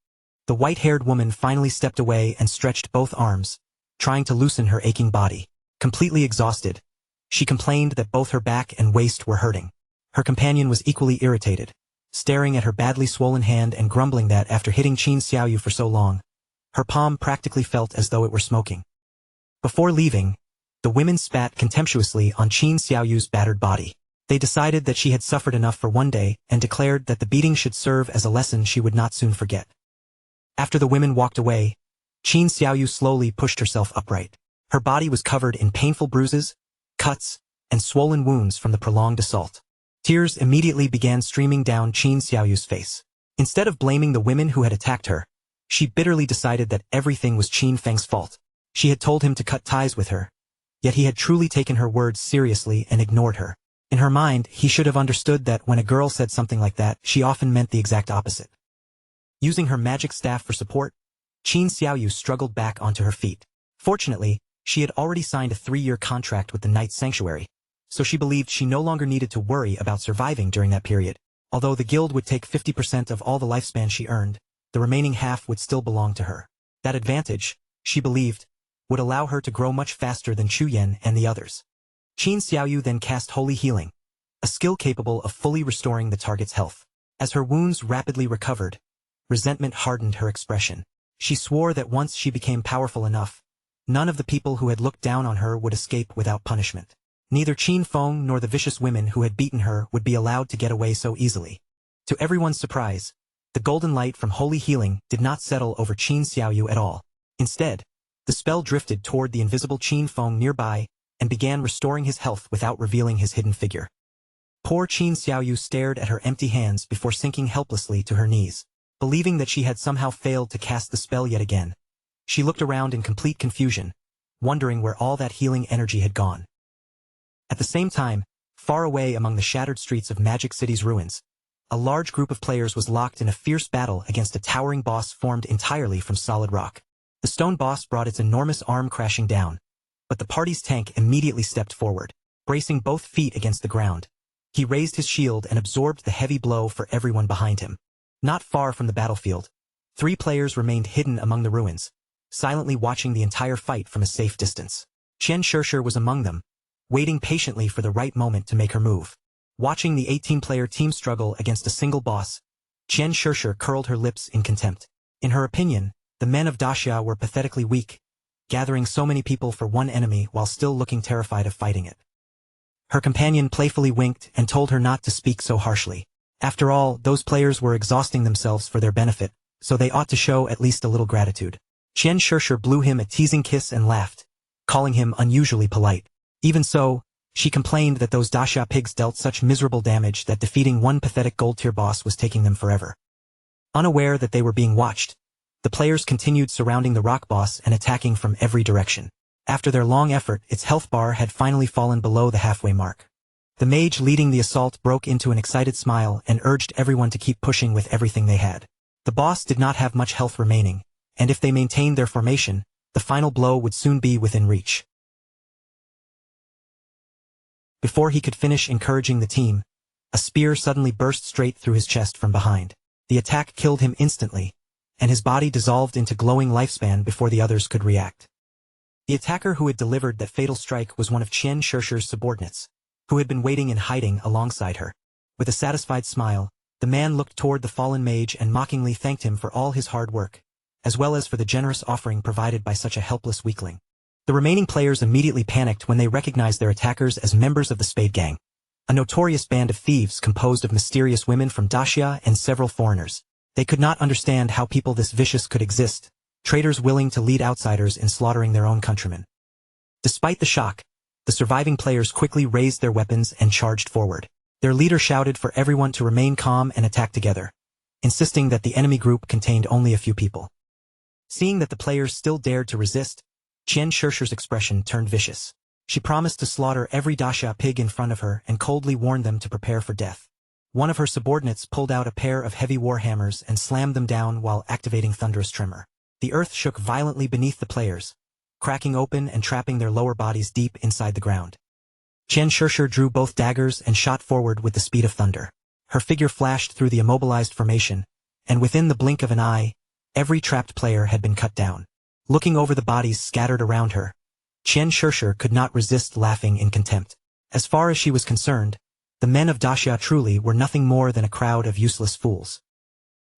The white-haired woman finally stepped away and stretched both arms, trying to loosen her aching body. Completely exhausted, she complained that both her back and waist were hurting. Her companion was equally irritated, staring at her badly swollen hand and grumbling that after hitting Qin Xiaoyu for so long, her palm practically felt as though it were smoking. Before leaving, the women spat contemptuously on Qin Xiaoyu's battered body. They decided that she had suffered enough for one day and declared that the beating should serve as a lesson she would not soon forget. After the women walked away, Qin Xiaoyu slowly pushed herself upright. Her body was covered in painful bruises, cuts, and swollen wounds from the prolonged assault. Tears immediately began streaming down Qin Xiaoyu's face. Instead of blaming the women who had attacked her, she bitterly decided that everything was Qin Feng's fault. She had told him to cut ties with her, yet he had truly taken her words seriously and ignored her. In her mind, he should have understood that when a girl said something like that, she often meant the exact opposite. Using her magic staff for support, Qin Xiaoyu struggled back onto her feet. Fortunately, she had already signed a 3-year contract with the Night Sanctuary, so she believed she no longer needed to worry about surviving during that period. Although the guild would take 50% of all the lifespan she earned, the remaining half would still belong to her. That advantage, she believed, would allow her to grow much faster than Chu Yan and the others. Qin Xiaoyu then cast Holy Healing, a skill capable of fully restoring the target's health. As her wounds rapidly recovered, resentment hardened her expression. She swore that once she became powerful enough, none of the people who had looked down on her would escape without punishment. Neither Qin Feng nor the vicious women who had beaten her would be allowed to get away so easily. To everyone's surprise, the golden light from Holy Healing did not settle over Qin Xiaoyu at all. Instead, the spell drifted toward the invisible Qin Feng nearby and began restoring his health without revealing his hidden figure. Poor Qin Xiaoyu stared at her empty hands before sinking helplessly to her knees. Believing that she had somehow failed to cast the spell yet again, she looked around in complete confusion, wondering where all that healing energy had gone. At the same time, far away among the shattered streets of Magic City's ruins, a large group of players was locked in a fierce battle against a towering boss formed entirely from solid rock. The stone boss brought its enormous arm crashing down, but the party's tank immediately stepped forward, bracing both feet against the ground. He raised his shield and absorbed the heavy blow for everyone behind him. Not far from the battlefield, 3 players remained hidden among the ruins, silently watching the entire fight from a safe distance. Qian Shishir was among them, waiting patiently for the right moment to make her move. Watching the 18-player team struggle against a single boss, Qian Shishir curled her lips in contempt. In her opinion, the men of Daxia were pathetically weak, gathering so many people for one enemy while still looking terrified of fighting it. Her companion playfully winked and told her not to speak so harshly. After all, those players were exhausting themselves for their benefit, so they ought to show at least a little gratitude. Qian Shishir blew him a teasing kiss and laughed, calling him unusually polite. Even so, she complained that those Daxia pigs dealt such miserable damage that defeating one pathetic gold-tier boss was taking them forever. Unaware that they were being watched, the players continued surrounding the rock boss and attacking from every direction. After their long effort, its health bar had finally fallen below the halfway mark. The mage leading the assault broke into an excited smile and urged everyone to keep pushing with everything they had. The boss did not have much health remaining, and if they maintained their formation, the final blow would soon be within reach. Before he could finish encouraging the team, a spear suddenly burst straight through his chest from behind. The attack killed him instantly, and his body dissolved into glowing lifespan before the others could react. The attacker who had delivered that fatal strike was one of Qian Shishir's subordinates, who had been waiting in hiding alongside her. With a satisfied smile, the man looked toward the fallen mage and mockingly thanked him for all his hard work, as well as for the generous offering provided by such a helpless weakling. The remaining players immediately panicked when they recognized their attackers as members of the Spade Gang, a notorious band of thieves composed of mysterious women from Daxia and several foreigners. They could not understand how people this vicious could exist, traitors willing to lead outsiders in slaughtering their own countrymen. Despite the shock, the surviving players quickly raised their weapons and charged forward. Their leader shouted for everyone to remain calm and attack together, insisting that the enemy group contained only a few people. Seeing that the players still dared to resist, Qian Shishir's expression turned vicious. She promised to slaughter every Daxia pig in front of her and coldly warned them to prepare for death. One of her subordinates pulled out a pair of heavy war hammers and slammed them down while activating thunderous tremor. The earth shook violently beneath the players, cracking open and trapping their lower bodies deep inside the ground. Qian Shishir drew both daggers and shot forward with the speed of thunder. Her figure flashed through the immobilized formation, and within the blink of an eye, every trapped player had been cut down. Looking over the bodies scattered around her, Qian Shishir could not resist laughing in contempt. As far as she was concerned, the men of Daxia truly were nothing more than a crowd of useless fools.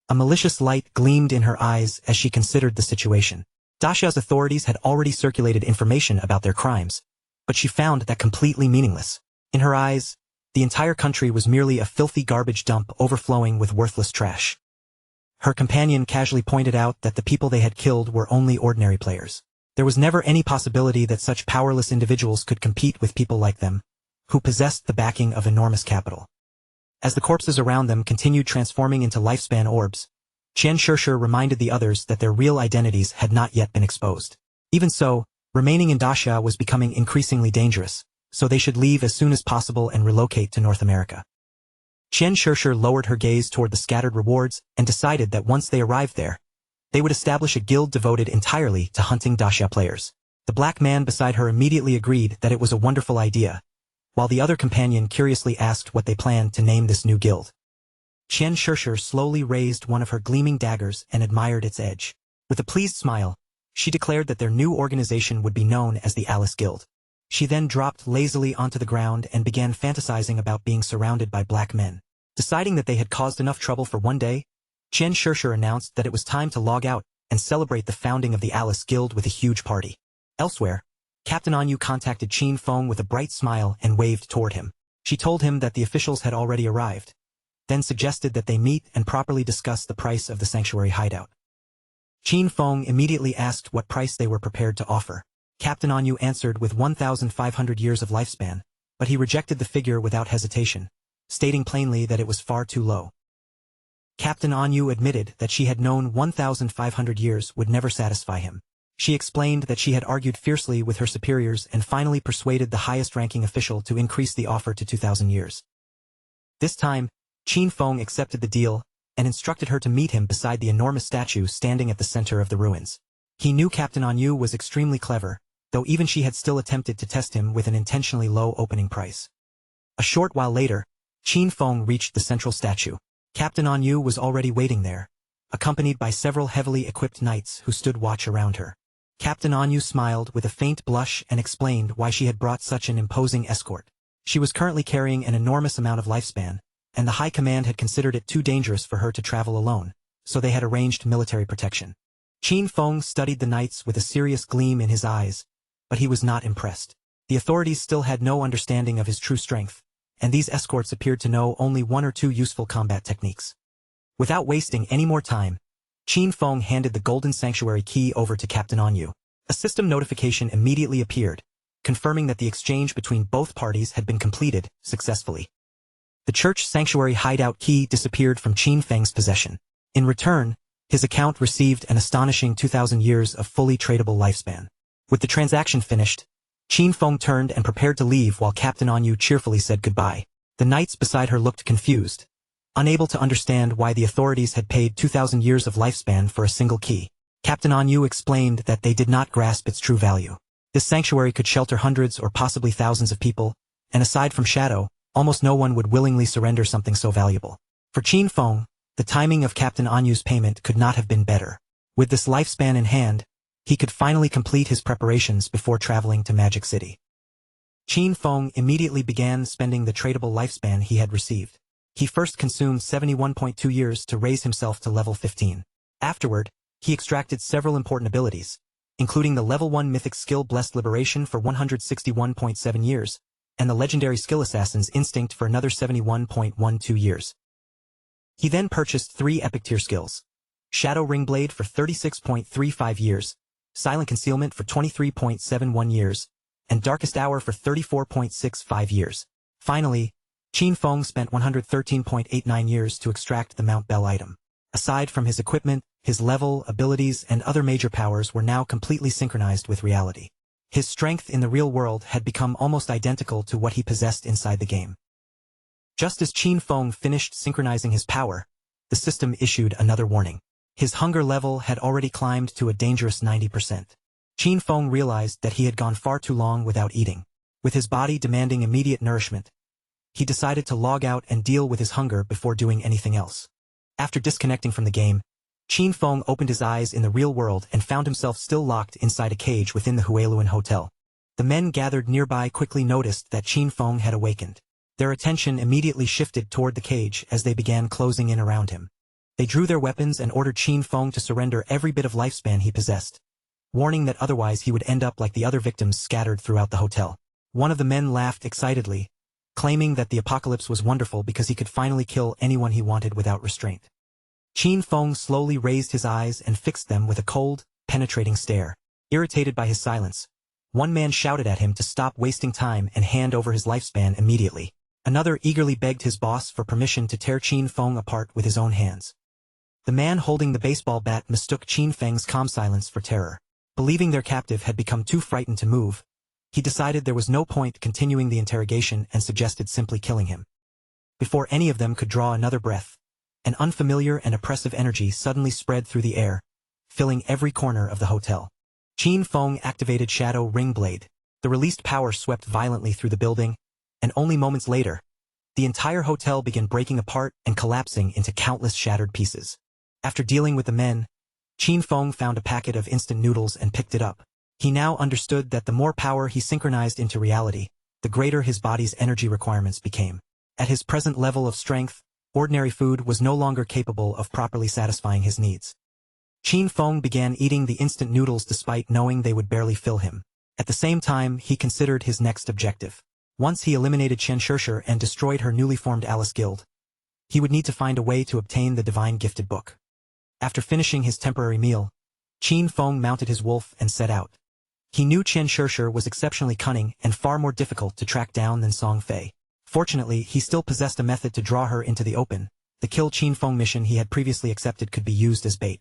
A malicious light gleamed in her eyes as she considered the situation. Daxia's authorities had already circulated information about their crimes, but she found that completely meaningless. In her eyes, the entire country was merely a filthy garbage dump overflowing with worthless trash. Her companion casually pointed out that the people they had killed were only ordinary players. There was never any possibility that such powerless individuals could compete with people like them, who possessed the backing of enormous capital. As the corpses around them continued transforming into lifespan orbs, Qian Shishir reminded the others that their real identities had not yet been exposed. Even so, remaining in Daxia was becoming increasingly dangerous, so they should leave as soon as possible and relocate to North America. Qian Shishir lowered her gaze toward the scattered rewards and decided that once they arrived there, they would establish a guild devoted entirely to hunting Daxia players. The black man beside her immediately agreed that it was a wonderful idea, while the other companion curiously asked what they planned to name this new guild. Qian Shishir slowly raised one of her gleaming daggers and admired its edge. With a pleased smile, she declared that their new organization would be known as the Alice Guild. She then dropped lazily onto the ground and began fantasizing about being surrounded by black men. Deciding that they had caused enough trouble for one day, Qian Shishir announced that it was time to log out and celebrate the founding of the Alice Guild with a huge party. Elsewhere, Captain Anyu contacted Qin Feng with a bright smile and waved toward him. She told him that the officials had already arrived, then suggested that they meet and properly discuss the price of the sanctuary hideout. Qin Feng immediately asked what price they were prepared to offer. Captain Anyu answered with 1,500 years of lifespan, but he rejected the figure without hesitation, stating plainly that it was far too low. Captain Anyu admitted that she had known 1,500 years would never satisfy him. She explained that she had argued fiercely with her superiors and finally persuaded the highest-ranking official to increase the offer to 2,000 years. This time, Qin Feng accepted the deal and instructed her to meet him beside the enormous statue standing at the center of the ruins. He knew Captain Anyu was extremely clever, though even she had still attempted to test him with an intentionally low opening price. A short while later, Qin Feng reached the central statue. Captain Anyu was already waiting there, accompanied by several heavily equipped knights who stood watch around her. Captain Anyu smiled with a faint blush and explained why she had brought such an imposing escort. She was currently carrying an enormous amount of lifespan, and the High Command had considered it too dangerous for her to travel alone, so they had arranged military protection. Qin Feng studied the knights with a serious gleam in his eyes, but he was not impressed. The authorities still had no understanding of his true strength, and these escorts appeared to know only one or two useful combat techniques. Without wasting any more time, Qin Feng handed the Golden Sanctuary key over to Captain Anyu. A system notification immediately appeared, confirming that the exchange between both parties had been completed successfully. The Church Sanctuary hideout key disappeared from Qin Feng's possession. In return, his account received an astonishing 2,000 years of fully tradable lifespan. With the transaction finished, Qin Feng turned and prepared to leave while Captain Anyu cheerfully said goodbye. The knights beside her looked confused, unable to understand why the authorities had paid 2,000 years of lifespan for a single key. Captain Anyu explained that they did not grasp its true value. This sanctuary could shelter hundreds or possibly thousands of people, and aside from Shadow, almost no one would willingly surrender something so valuable. For Qin Feng, the timing of Captain Anyu's payment could not have been better. With this lifespan in hand, he could finally complete his preparations before traveling to Magic City. Qin Feng immediately began spending the tradable lifespan he had received. He first consumed 71.2 years to raise himself to level 15. Afterward, he extracted several important abilities, including the level 1 mythic skill Blessed Liberation for 161.7 years, and the legendary skill Assassin's Instinct for another 71.12 years. He then purchased 3 epic tier skills: Shadow Ring Blade for 36.35 years, Silent Concealment for 23.71 years, and Darkest Hour for 34.65 years. Finally, Qin Feng spent 113.89 years to extract the Mount Bell item. Aside from his equipment, his level, abilities, and other major powers were now completely synchronized with reality. His strength in the real world had become almost identical to what he possessed inside the game. Just as Qin Feng finished synchronizing his power, the system issued another warning. His hunger level had already climbed to a dangerous 90%. Qin Feng realized that he had gone far too long without eating. With his body demanding immediate nourishment, he decided to log out and deal with his hunger before doing anything else. After disconnecting from the game, Qin Feng opened his eyes in the real world and found himself still locked inside a cage within the Hueluan Hotel. The men gathered nearby quickly noticed that Qin Feng had awakened. Their attention immediately shifted toward the cage as they began closing in around him. They drew their weapons and ordered Qin Feng to surrender every bit of lifespan he possessed, warning that otherwise he would end up like the other victims scattered throughout the hotel. One of the men laughed excitedly, claiming that the apocalypse was wonderful because he could finally kill anyone he wanted without restraint. Qin Feng slowly raised his eyes and fixed them with a cold, penetrating stare. Irritated by his silence, one man shouted at him to stop wasting time and hand over his lifespan immediately. Another eagerly begged his boss for permission to tear Qin Feng apart with his own hands. The man holding the baseball bat mistook Qin Feng's calm silence for terror. Believing their captive had become too frightened to move, he decided there was no point continuing the interrogation and suggested simply killing him. Before any of them could draw another breath, an unfamiliar and oppressive energy suddenly spread through the air, filling every corner of the hotel. Qin Feng activated Shadow Ring Blade. The released power swept violently through the building, and only moments later, the entire hotel began breaking apart and collapsing into countless shattered pieces. After dealing with the men, Qin Feng found a packet of instant noodles and picked it up. He now understood that the more power he synchronized into reality, the greater his body's energy requirements became. At his present level of strength, ordinary food was no longer capable of properly satisfying his needs. Qin Feng began eating the instant noodles despite knowing they would barely fill him. At the same time, he considered his next objective. Once he eliminated Chen Shishir and destroyed her newly formed Alice Guild, he would need to find a way to obtain the Divine Gifted Book. After finishing his temporary meal, Qin Feng mounted his wolf and set out. He knew Chen Shishir was exceptionally cunning and far more difficult to track down than Song Fei. Fortunately, he still possessed a method to draw her into the open. The Kill Qin Feng mission he had previously accepted could be used as bait.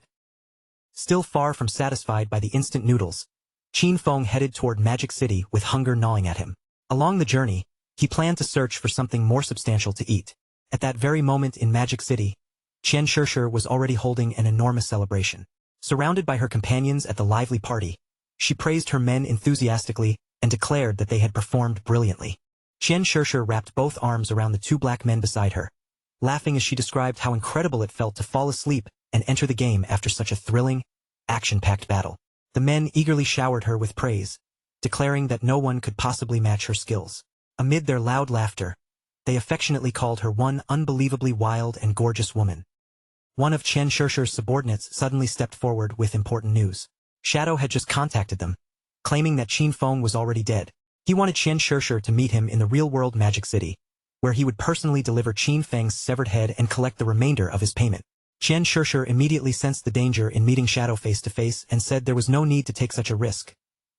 Still far from satisfied by the instant noodles, Qin Feng headed toward Magic City with hunger gnawing at him. Along the journey, he planned to search for something more substantial to eat. At that very moment in Magic City, Chen Shishir was already holding an enormous celebration. Surrounded by her companions at the lively party, she praised her men enthusiastically and declared that they had performed brilliantly. Chen Shishir wrapped both arms around the two black men beside her, laughing as she described how incredible it felt to fall asleep and enter the game after such a thrilling, action-packed battle. The men eagerly showered her with praise, declaring that no one could possibly match her skills. Amid their loud laughter, they affectionately called her one unbelievably wild and gorgeous woman. One of Chen Shishir's subordinates suddenly stepped forward with important news. Shadow had just contacted them, claiming that Qin Feng was already dead. He wanted Chen Shishir to meet him in the real-world Magic City, where he would personally deliver Qin Feng's severed head and collect the remainder of his payment. Chen Shishir immediately sensed the danger in meeting Shadow face-to-face and said there was no need to take such a risk.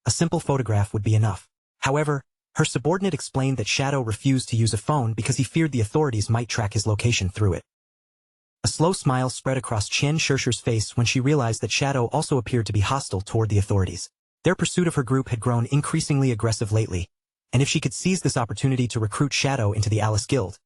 A simple photograph would be enough. However, her subordinate explained that Shadow refused to use a phone because he feared the authorities might track his location through it. A slow smile spread across Chen Shishir's face when she realized that Shadow also appeared to be hostile toward the authorities. Their pursuit of her group had grown increasingly aggressive lately, and if she could seize this opportunity to recruit Shadow into the Alice Guild,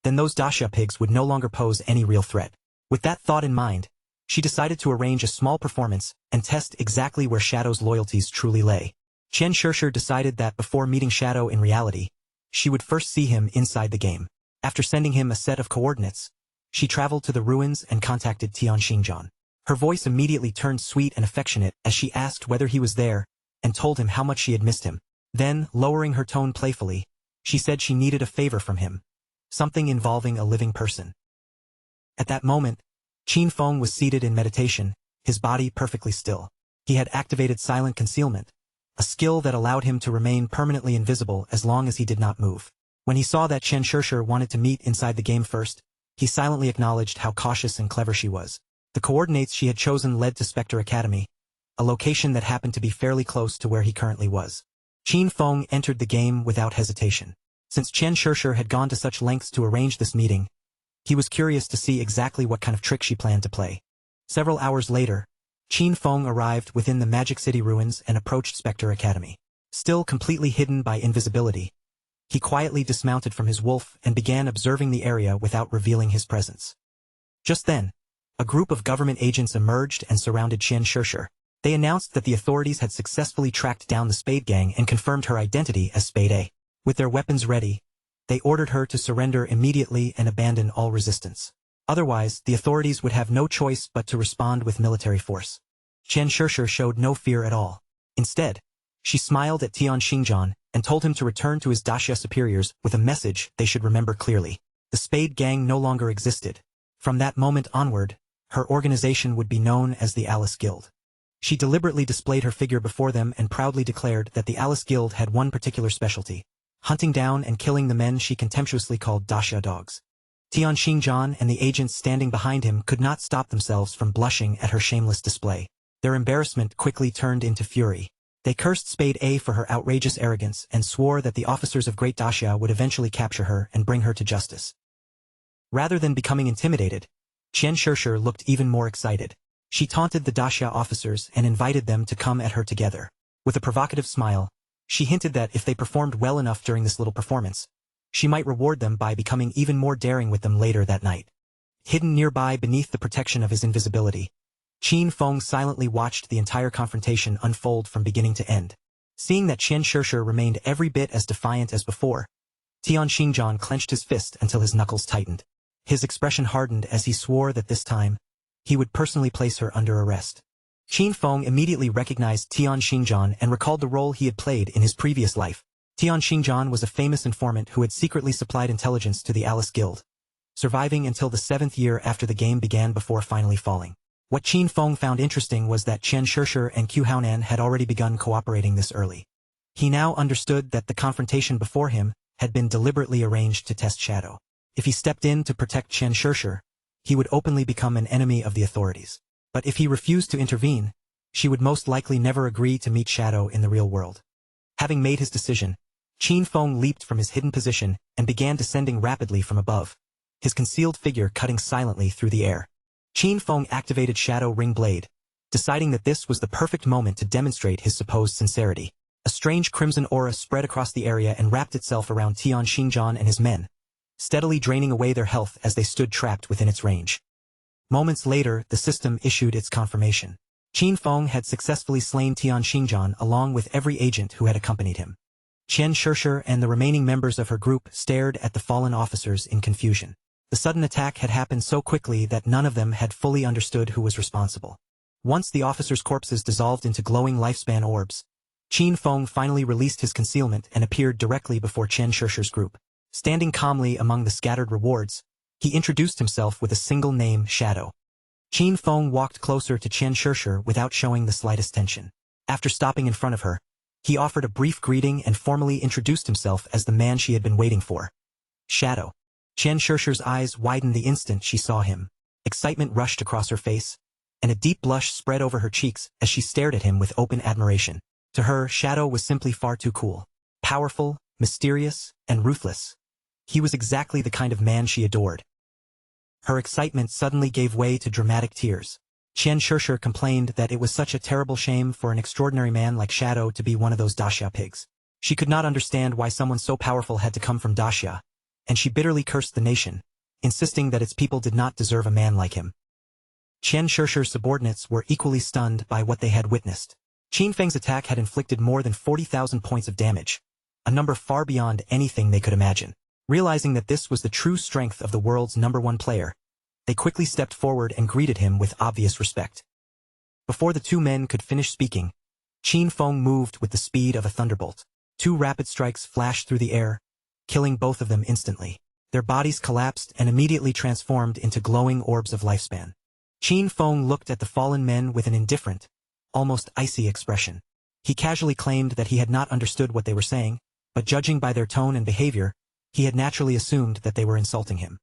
then those Dasha pigs would no longer pose any real threat. With that thought in mind, she decided to arrange a small performance and test exactly where Shadow's loyalties truly lay. Chen Shishir decided that before meeting Shadow in reality, she would first see him inside the game. After sending him a set of coordinates, she traveled to the ruins and contacted Tian Xingjian. Her voice immediately turned sweet and affectionate as she asked whether he was there and told him how much she had missed him. Then, lowering her tone playfully, she said she needed a favor from him, something involving a living person. At that moment, Qin Feng was seated in meditation, his body perfectly still. He had activated silent concealment, a skill that allowed him to remain permanently invisible as long as he did not move. When he saw that Chen Shishir wanted to meet inside the game first, he silently acknowledged how cautious and clever she was. The coordinates she had chosen led to Spectre Academy, a location that happened to be fairly close to where he currently was. Qin Feng entered the game without hesitation. Since Chen Shishir had gone to such lengths to arrange this meeting, he was curious to see exactly what kind of trick she planned to play. Several hours later, Qin Feng arrived within the Magic City ruins and approached Spectre Academy. Still completely hidden by invisibility, he quietly dismounted from his wolf and began observing the area without revealing his presence. Just then, a group of government agents emerged and surrounded Chen Shishir. They announced that the authorities had successfully tracked down the Spade Gang and confirmed her identity as Spade A. With their weapons ready, They ordered her to surrender immediately and abandon all resistance. Otherwise, the authorities would have no choice but to respond with military force. Qian Shishir showed no fear at all. Instead, she smiled at Tian Xingjian and told him to return to his daxia superiors with a message they should remember clearly. The Spade Gang no longer existed. From that moment onward, her organization would be known as the Alice Guild. She deliberately displayed her figure before them and proudly declared that the Alice Guild had one particular specialty: hunting down and killing the men she contemptuously called daxia dogs. Tian Xingjian and the agents standing behind him could not stop themselves from blushing at her shameless display. Their embarrassment quickly turned into fury. They cursed Spade A for her outrageous arrogance and swore that the officers of Great Daxia would eventually capture her and bring her to justice. Rather than becoming intimidated, Qian Shishir looked even more excited. She taunted the daxia officers and invited them to come at her together. With a provocative smile, she hinted that if they performed well enough during this little performance, she might reward them by becoming even more daring with them later that night. Hidden nearby beneath the protection of his invisibility, Qin Feng silently watched the entire confrontation unfold from beginning to end. Seeing that Qian Shishir remained every bit as defiant as before, Tian Xingjian clenched his fist until his knuckles tightened. His expression hardened as he swore that this time, he would personally place her under arrest. Qin Feng immediately recognized Tian Xingjian and recalled the role he had played in his previous life. Tian Xingjian was a famous informant who had secretly supplied intelligence to the Alice Guild, surviving until the 7th year after the game began before finally falling. What Qin Feng found interesting was that Qian Shishir and Qu Haonan had already begun cooperating this early. He now understood that the confrontation before him had been deliberately arranged to test Shadow. If he stepped in to protect Qian Shishir, he would openly become an enemy of the authorities. But if he refused to intervene, she would most likely never agree to meet Shadow in the real world. Having made his decision, Qin Feng leaped from his hidden position and began descending rapidly from above, his concealed figure cutting silently through the air. Qin Feng activated Shadow Ring Blade, deciding that this was the perfect moment to demonstrate his supposed sincerity. A strange crimson aura spread across the area and wrapped itself around Tian Xingjian and his men, steadily draining away their health as they stood trapped within its range. Moments later, the system issued its confirmation. Qin Feng had successfully slain Tian Xingjian along with every agent who had accompanied him. Qian Shishir and the remaining members of her group stared at the fallen officers in confusion. The sudden attack had happened so quickly that none of them had fully understood who was responsible. Once the officers' corpses dissolved into glowing lifespan orbs, Qin Feng finally released his concealment and appeared directly before Qian Shishir's group. Standing calmly among the scattered rewards, he introduced himself with a single name, Shadow. Qin Feng walked closer to Qian Shishir without showing the slightest tension. After stopping in front of her, he offered a brief greeting and formally introduced himself as the man she had been waiting for. Shadow. Qian Shishir's eyes widened the instant she saw him. Excitement rushed across her face, and a deep blush spread over her cheeks as she stared at him with open admiration. To her, Shadow was simply far too cool. Powerful, mysterious, and ruthless. He was exactly the kind of man she adored. Her excitement suddenly gave way to dramatic tears. Qian Shishir complained that it was such a terrible shame for an extraordinary man like Shadow to be one of those daxia pigs. She could not understand why someone so powerful had to come from daxia, and she bitterly cursed the nation, insisting that its people did not deserve a man like him. Qian Shishir's subordinates were equally stunned by what they had witnessed. Qin Feng's attack had inflicted more than 40,000 points of damage, a number far beyond anything they could imagine. Realizing that this was the true strength of the world's #1 player, they quickly stepped forward and greeted him with obvious respect. Before the two men could finish speaking, Qin Feng moved with the speed of a thunderbolt. 2 rapid strikes flashed through the air, killing both of them instantly. Their bodies collapsed and immediately transformed into glowing orbs of lifespan. Qin Feng looked at the fallen men with an indifferent, almost icy expression. He casually claimed that he had not understood what they were saying, but judging by their tone and behavior, he had naturally assumed that they were insulting him.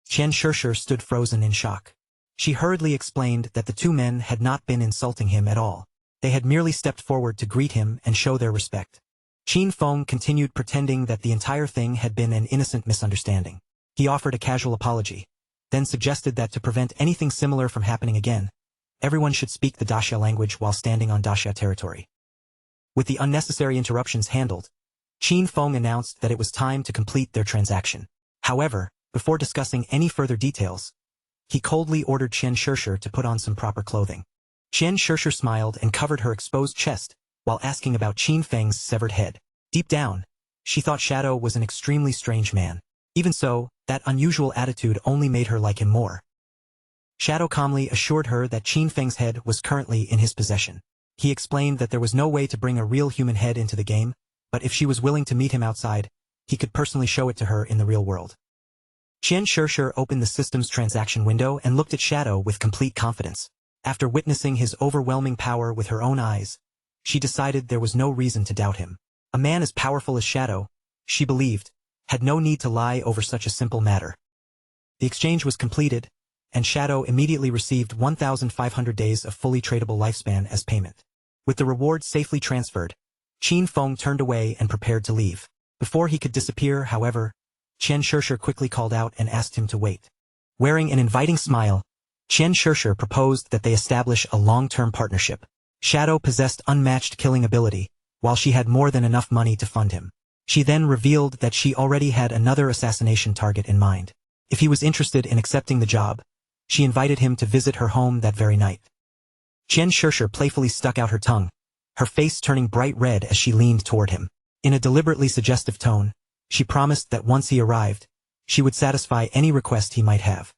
Qian Shishir stood frozen in shock. She hurriedly explained that the two men had not been insulting him at all. They had merely stepped forward to greet him and show their respect. Qin Feng continued pretending that the entire thing had been an innocent misunderstanding. He offered a casual apology, then suggested that to prevent anything similar from happening again, everyone should speak the daxia language while standing on daxia territory. With the unnecessary interruptions handled, Qin Feng announced that it was time to complete their transaction. However, before discussing any further details, he coldly ordered Qian Shishir to put on some proper clothing. Qian Shishir smiled and covered her exposed chest while asking about Qin Feng's severed head. Deep down, She thought Shadow was an extremely strange man. Even so, that unusual attitude only made her like him more. Shadow calmly assured her that Qin Feng's head was currently in his possession. He explained that there was no way to bring a real human head into the game, but if she was willing to meet him outside, he could personally show it to her in the real world. Qian Shishir opened the system's transaction window and looked at Shadow with complete confidence. After witnessing his overwhelming power with her own eyes, she decided there was no reason to doubt him. A man as powerful as Shadow, she believed, had no need to lie over such a simple matter. The exchange was completed, and Shadow immediately received 1,500 days of fully tradable lifespan as payment. With the reward safely transferred, Qin Feng turned away and prepared to leave. Before he could disappear, however, Qian Shishir quickly called out and asked him to wait. Wearing an inviting smile, Qian Shishir proposed that they establish a long-term partnership. Shadow possessed unmatched killing ability, while she had more than enough money to fund him. She then revealed that she already had another assassination target in mind. If he was interested in accepting the job, she invited him to visit her home that very night. Qian Shishir playfully stuck out her tongue, her face turning bright red as she leaned toward him. In a deliberately suggestive tone, she promised that once he arrived, she would satisfy any request he might have.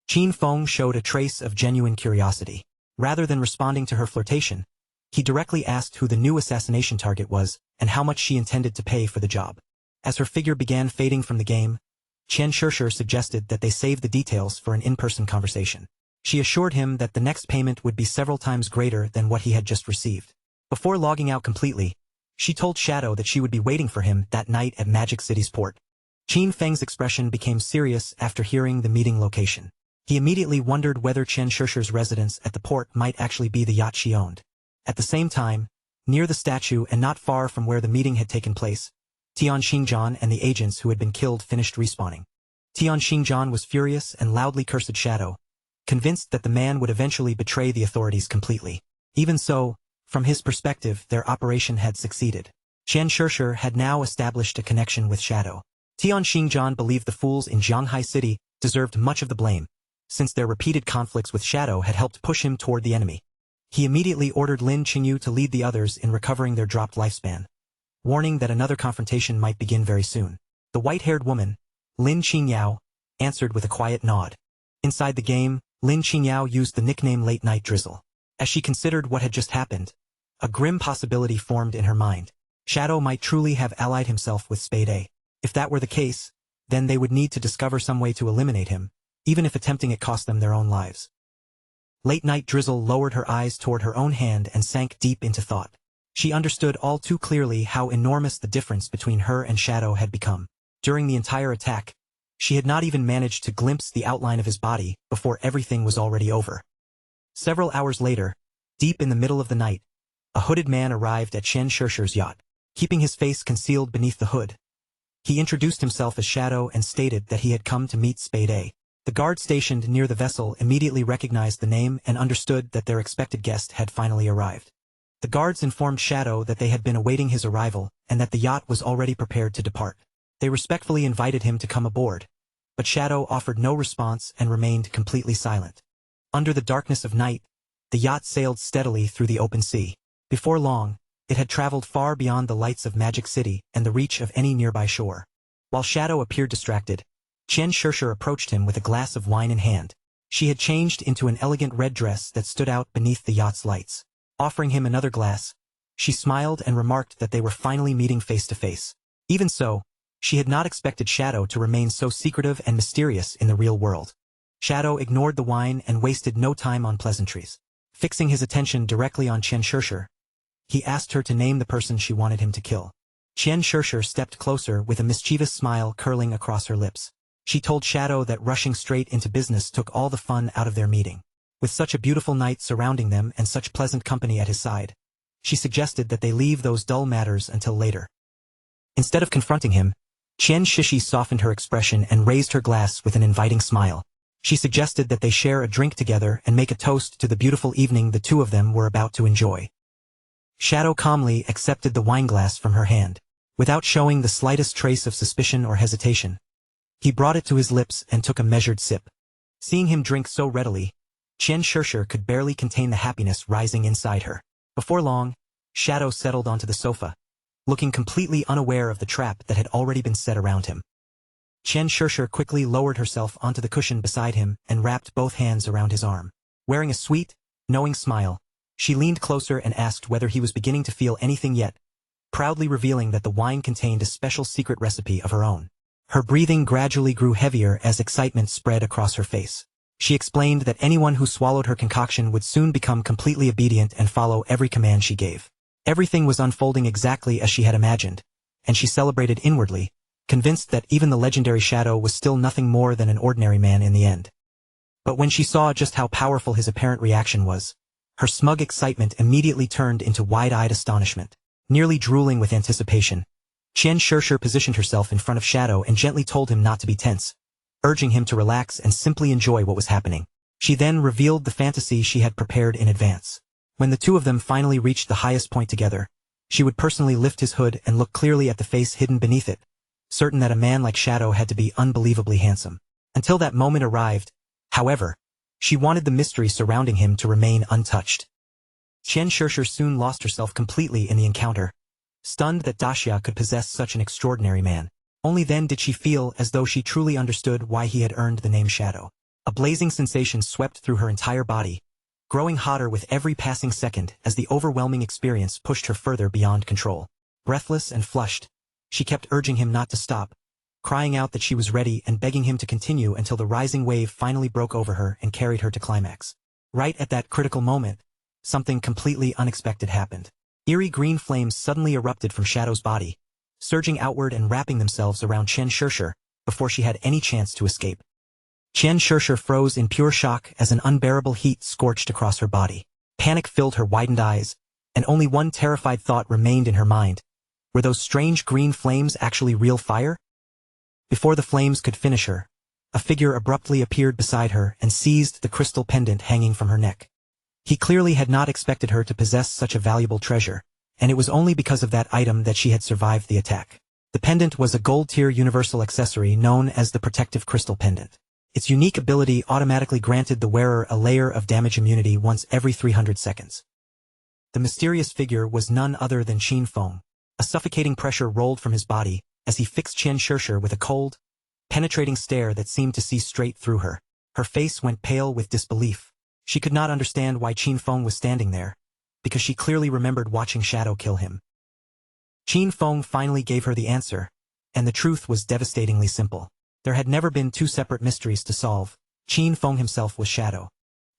Qin Feng showed a trace of genuine curiosity. Rather than responding to her flirtation, he directly asked who the new assassination target was and how much she intended to pay for the job. As her figure began fading from the game, Qian Shishir suggested that they save the details for an in-person conversation. She assured him that the next payment would be several times greater than what he had just received. Before logging out completely, she told Shadow that she would be waiting for him that night at Magic City's port. Qin Feng's expression became serious after hearing the meeting location. He immediately wondered whether Qian Shishir's residence at the port might actually be the yacht she owned. At the same time, near the statue and not far from where the meeting had taken place, Tian Xingjian and the agents who had been killed finished respawning. Tian Xingjian was furious and loudly cursed Shadow, convinced that the man would eventually betray the authorities completely. Even so, from his perspective, their operation had succeeded. Qian Shishir had now established a connection with Shadow. Tian Xingjian believed the fools in Jianghai City deserved much of the blame, since their repeated conflicts with Shadow had helped push him toward the enemy. He immediately ordered Lin Qingyu to lead the others in recovering their dropped lifespan, warning that another confrontation might begin very soon. The white-haired woman, Lin Qingyao, answered with a quiet nod. Inside the game, Lin Qingyao used the nickname Late Night Drizzle. As she considered what had just happened, a grim possibility formed in her mind. Shadow might truly have allied himself with Spade A. If that were the case, then they would need to discover some way to eliminate him, even if attempting it cost them their own lives. Late Night Drizzle lowered her eyes toward her own hand and sank deep into thought. She understood all too clearly how enormous the difference between her and Shadow had become. During the entire attack, she had not even managed to glimpse the outline of his body before everything was already over. Several hours later, deep in the middle of the night, a hooded man arrived at Qian Shishir's yacht. Keeping his face concealed beneath the hood, he introduced himself as Shadow and stated that he had come to meet Spade A. The guard stationed near the vessel immediately recognized the name and understood that their expected guest had finally arrived. The guards informed Shadow that they had been awaiting his arrival and that the yacht was already prepared to depart. They respectfully invited him to come aboard, but Shadow offered no response and remained completely silent. Under the darkness of night, the yacht sailed steadily through the open sea. Before long, it had traveled far beyond the lights of Magic City and the reach of any nearby shore. While Shadow appeared distracted, Qian Shishir approached him with a glass of wine in hand. She had changed into an elegant red dress that stood out beneath the yacht's lights. Offering him another glass, she smiled and remarked that they were finally meeting face to face. Even so, she had not expected Shadow to remain so secretive and mysterious in the real world. Shadow ignored the wine and wasted no time on pleasantries. Fixing his attention directly on Qian Shishir, he asked her to name the person she wanted him to kill. Qian Shishir stepped closer with a mischievous smile curling across her lips. She told Shadow that rushing straight into business took all the fun out of their meeting. With such a beautiful night surrounding them and such pleasant company at his side, she suggested that they leave those dull matters until later. Instead of confronting him, Qian Shishi softened her expression and raised her glass with an inviting smile. She suggested that they share a drink together and make a toast to the beautiful evening the two of them were about to enjoy. Shadow calmly accepted the wineglass from her hand. Without showing the slightest trace of suspicion or hesitation, he brought it to his lips and took a measured sip. Seeing him drink so readily, Qian Shishir could barely contain the happiness rising inside her. Before long, Shadow settled onto the sofa, looking completely unaware of the trap that had already been set around him. Qian Shishir quickly lowered herself onto the cushion beside him and wrapped both hands around his arm. Wearing a sweet, knowing smile, she leaned closer and asked whether he was beginning to feel anything yet, proudly revealing that the wine contained a special secret recipe of her own. Her breathing gradually grew heavier as excitement spread across her face. She explained that anyone who swallowed her concoction would soon become completely obedient and follow every command she gave. Everything was unfolding exactly as she had imagined, and she celebrated inwardly, convinced that even the legendary Shadow was still nothing more than an ordinary man in the end. But when she saw just how powerful his apparent reaction was, her smug excitement immediately turned into wide-eyed astonishment. Nearly drooling with anticipation, Qian Shishir positioned herself in front of Shadow and gently told him not to be tense, urging him to relax and simply enjoy what was happening. She then revealed the fantasy she had prepared in advance. When the two of them finally reached the highest point together, she would personally lift his hood and look clearly at the face hidden beneath it, certain that a man like Shadow had to be unbelievably handsome. Until that moment arrived, however, she wanted the mystery surrounding him to remain untouched. Qian Shishir soon lost herself completely in the encounter, stunned that Daxia could possess such an extraordinary man. Only then did she feel as though she truly understood why he had earned the name Shadow. A blazing sensation swept through her entire body, growing hotter with every passing second as the overwhelming experience pushed her further beyond control. Breathless and flushed, she kept urging him not to stop, crying out that she was ready and begging him to continue until the rising wave finally broke over her and carried her to climax. Right at that critical moment, something completely unexpected happened. Eerie green flames suddenly erupted from Shadow's body, surging outward and wrapping themselves around Qian Shishir before she had any chance to escape. Qian Shishir froze in pure shock as an unbearable heat scorched across her body. Panic filled her widened eyes, and only one terrified thought remained in her mind. Were those strange green flames actually real fire? Before the flames could finish her, a figure abruptly appeared beside her and seized the crystal pendant hanging from her neck. He clearly had not expected her to possess such a valuable treasure, and it was only because of that item that she had survived the attack. The pendant was a gold-tier universal accessory known as the Protective Crystal Pendant. Its unique ability automatically granted the wearer a layer of damage immunity once every 300 seconds. The mysterious figure was none other than Qin Feng. A suffocating pressure rolled from his body as he fixed Qian Shishir with a cold, penetrating stare that seemed to see straight through her. Her face went pale with disbelief. She could not understand why Qin Feng was standing there, because she clearly remembered watching Shadow kill him. Qin Feng finally gave her the answer, and the truth was devastatingly simple. There had never been two separate mysteries to solve. Qin Feng himself was Shadow.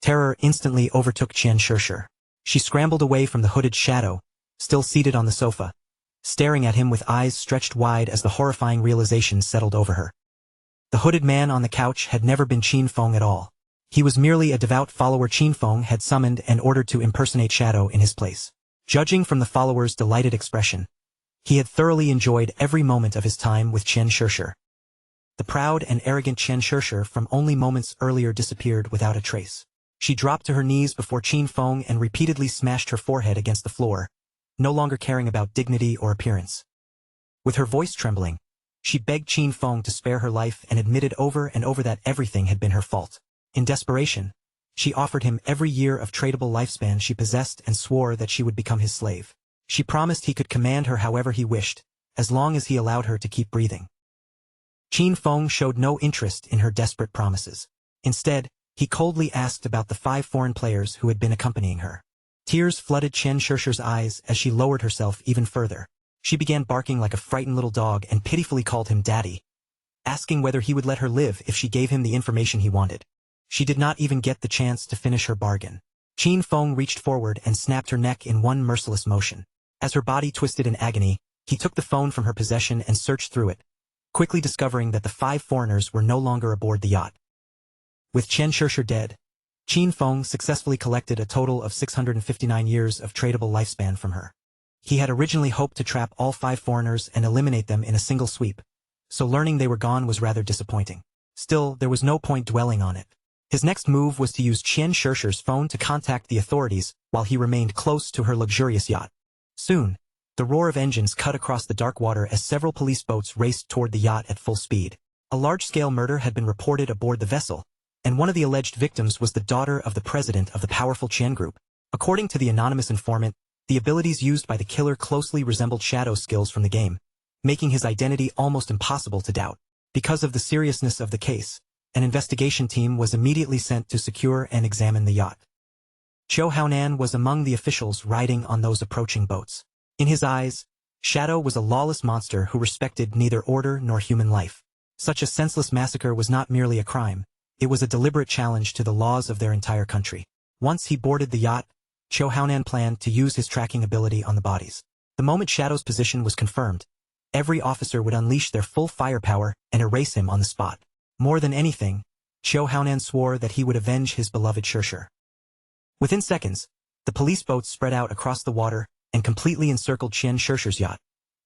Terror instantly overtook Qian Shishir. She scrambled away from the hooded Shadow, still seated on the sofa, staring at him with eyes stretched wide as the horrifying realization settled over her. The hooded man on the couch had never been Qin Feng at all. He was merely a devout follower Qin Feng had summoned and ordered to impersonate Shadow in his place. Judging from the follower's delighted expression, he had thoroughly enjoyed every moment of his time with Qian Shishir. The proud and arrogant Qian Shishir from only moments earlier disappeared without a trace. She dropped to her knees before Qin Feng and repeatedly smashed her forehead against the floor, no longer caring about dignity or appearance. With her voice trembling, she begged Qin Feng to spare her life and admitted over and over that everything had been her fault. In desperation, she offered him every year of tradable lifespan she possessed and swore that she would become his slave. She promised he could command her however he wished, as long as he allowed her to keep breathing. Qin Feng showed no interest in her desperate promises. Instead, he coldly asked about the 5 foreign players who had been accompanying her. Tears flooded Qian Shishir's eyes as she lowered herself even further. She began barking like a frightened little dog and pitifully called him daddy, asking whether he would let her live if she gave him the information he wanted. She did not even get the chance to finish her bargain. Qin Feng reached forward and snapped her neck in one merciless motion. As her body twisted in agony, he took the phone from her possession and searched through it, quickly discovering that the 5 foreigners were no longer aboard the yacht. With Qian Shishir dead, Qin Feng successfully collected a total of 659 years of tradable lifespan from her. He had originally hoped to trap all 5 foreigners and eliminate them in a single sweep, so learning they were gone was rather disappointing. Still, there was no point dwelling on it. His next move was to use Qian Shishir's phone to contact the authorities while he remained close to her luxurious yacht. Soon, the roar of engines cut across the dark water as several police boats raced toward the yacht at full speed. A large-scale murder had been reported aboard the vessel, and one of the alleged victims was the daughter of the president of the powerful Qian Group. According to the anonymous informant, The abilities used by the killer closely resembled Shadow's skills from the game, making his identity almost impossible to doubt. Because of the seriousness of the case, an investigation team was immediately sent to secure and examine the yacht. Cho Haonan was among the officials riding on those approaching boats. In his eyes, Shadow was a lawless monster who respected neither order nor human life. Such a senseless massacre was not merely a crime, it was a deliberate challenge to the laws of their entire country. Once he boarded the yacht, Cho Haonan planned to use his tracking ability on the bodies. The moment Shadow's position was confirmed, every officer would unleash their full firepower and erase him on the spot. More than anything, Cho Haonan swore that he would avenge his beloved Shirshir. Within seconds, the police boats spread out across the water and completely encircled Chen Shirshir's yacht,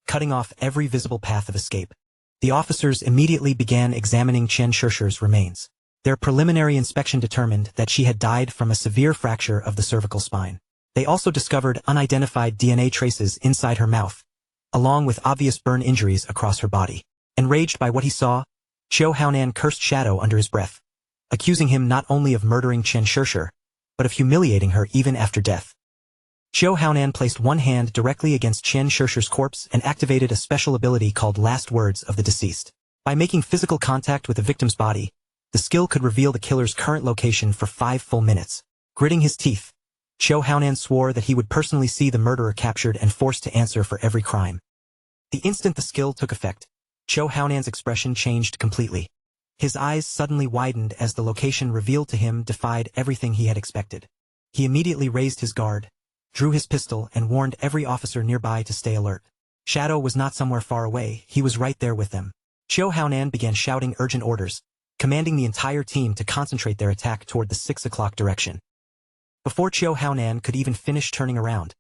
cutting off every visible path of escape. The officers immediately began examining Chen Shirshir's remains. Their preliminary inspection determined that she had died from a severe fracture of the cervical spine. They also discovered unidentified DNA traces inside her mouth, along with obvious burn injuries across her body. Enraged by what he saw, Cho Haonan cursed Shadow under his breath, accusing him not only of murdering Chen Shirshir, but of humiliating her even after death. Cho Haonan placed one hand directly against Chen Shirshir's corpse and activated a special ability called Last Words of the Deceased. By making physical contact with the victim's body, the skill could reveal the killer's current location for 5 full minutes. Gritting his teeth, Cho Haonan swore that he would personally see the murderer captured and forced to answer for every crime. The instant the skill took effect, Cho Haonan's expression changed completely. His eyes suddenly widened as the location revealed to him defied everything he had expected. He immediately raised his guard, drew his pistol and warned every officer nearby to stay alert. Shadow was not somewhere far away, he was right there with them. Cho Haonan began shouting urgent orders, commanding the entire team to concentrate their attack toward the 6 o'clock direction. Before Cho Haonan could even finish turning around,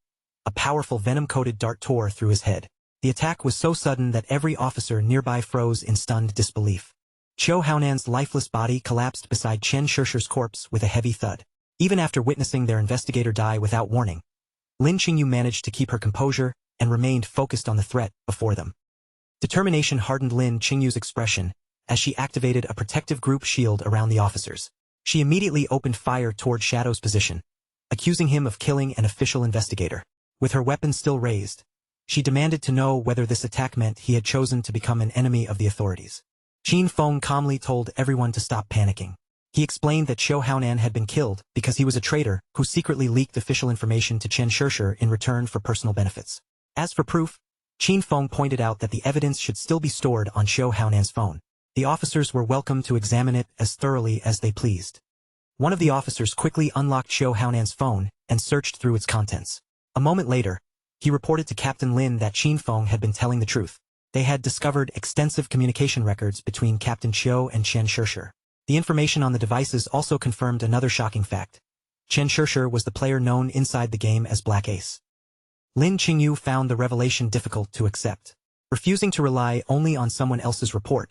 a powerful venom-coated dart tore through his head. The attack was so sudden that every officer nearby froze in stunned disbelief. Cho Haonan's lifeless body collapsed beside Chen Shirshir's corpse with a heavy thud. Even after witnessing their investigator die without warning, Lin Qingyu managed to keep her composure and remained focused on the threat before them. Determination hardened Lin Qingyu's expression as she activated a protective group shield around the officers. She immediately opened fire toward Shadow's position, accusing him of killing an official investigator. With her weapon still raised, she demanded to know whether this attack meant he had chosen to become an enemy of the authorities. Qin Feng calmly told everyone to stop panicking. He explained that Cho Haonan had been killed because he was a traitor who secretly leaked official information to Chen Shirshir in return for personal benefits. As for proof, Qin Feng pointed out that the evidence should still be stored on Cho Haonan's phone. The officers were welcome to examine it as thoroughly as they pleased. One of the officers quickly unlocked Cho Haonan's phone and searched through its contents. A moment later, he reported to Captain Lin that Qin Feng had been telling the truth. They had discovered extensive communication records between Captain Chiu and Chen Shirshir. The information on the devices also confirmed another shocking fact. Chen Shirshir was the player known inside the game as Black Ace. Lin Qingyu found the revelation difficult to accept. Refusing to rely only on someone else's report,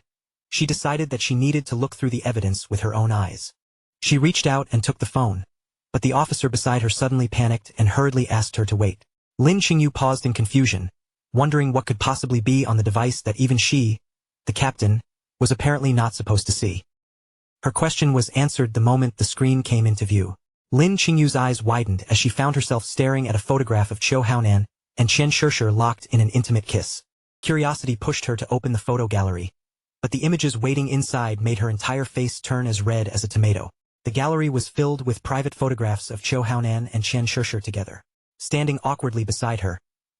she decided that she needed to look through the evidence with her own eyes. She reached out and took the phone, but the officer beside her suddenly panicked and hurriedly asked her to wait. Lin Qingyu paused in confusion, wondering what could possibly be on the device that even she, the captain, was apparently not supposed to see. Her question was answered the moment the screen came into view. Lin Qingyu's eyes widened as she found herself staring at a photograph of Cho Haonan and Chen Shirshir locked in an intimate kiss. Curiosity pushed her to open the photo gallery, but the images waiting inside made her entire face turn as red as a tomato. The gallery was filled with private photographs of Cho Haonan and Chen Shirshir together. Standing awkwardly beside her,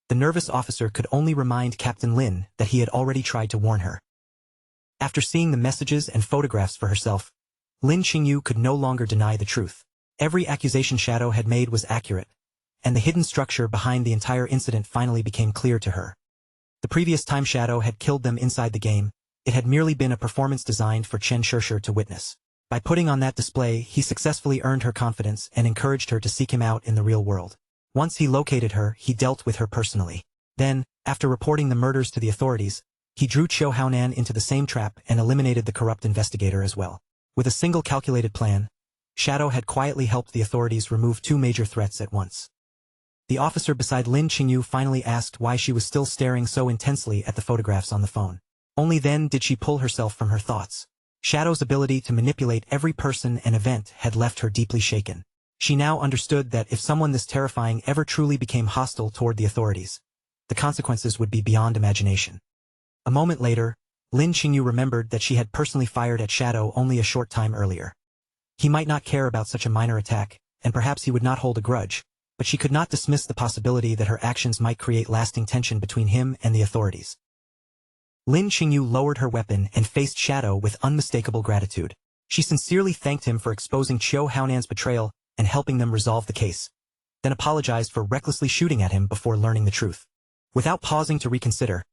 the nervous officer could only remind Captain Lin that he had already tried to warn her. After seeing the messages and photographs for herself, Lin Qingyu could no longer deny the truth. Every accusation Shadow had made was accurate, and the hidden structure behind the entire incident finally became clear to her. The previous time Shadow had killed them inside the game, it had merely been a performance designed for Chen Shirshir to witness. By putting on that display, he successfully earned her confidence and encouraged her to seek him out in the real world. Once he located her, he dealt with her personally. Then, after reporting the murders to the authorities, he drew Cho Haonan into the same trap and eliminated the corrupt investigator as well. With a single calculated plan, Shadow had quietly helped the authorities remove 2 major threats at once. The officer beside Lin Qingyu finally asked why she was still staring so intensely at the photographs on the phone. Only then did she pull herself from her thoughts. Shadow's ability to manipulate every person and event had left her deeply shaken. She now understood that if someone this terrifying ever truly became hostile toward the authorities, the consequences would be beyond imagination. A moment later, Lin Qingyu remembered that she had personally fired at Shadow only a short time earlier. He might not care about such a minor attack, and perhaps he would not hold a grudge, but she could not dismiss the possibility that her actions might create lasting tension between him and the authorities. Lin Qingyu lowered her weapon and faced Shadow with unmistakable gratitude. She sincerely thanked him for exposing Qiu Haonan's betrayal and helping them resolve the case, then apologized for recklessly shooting at him before learning the truth. Without pausing to reconsider,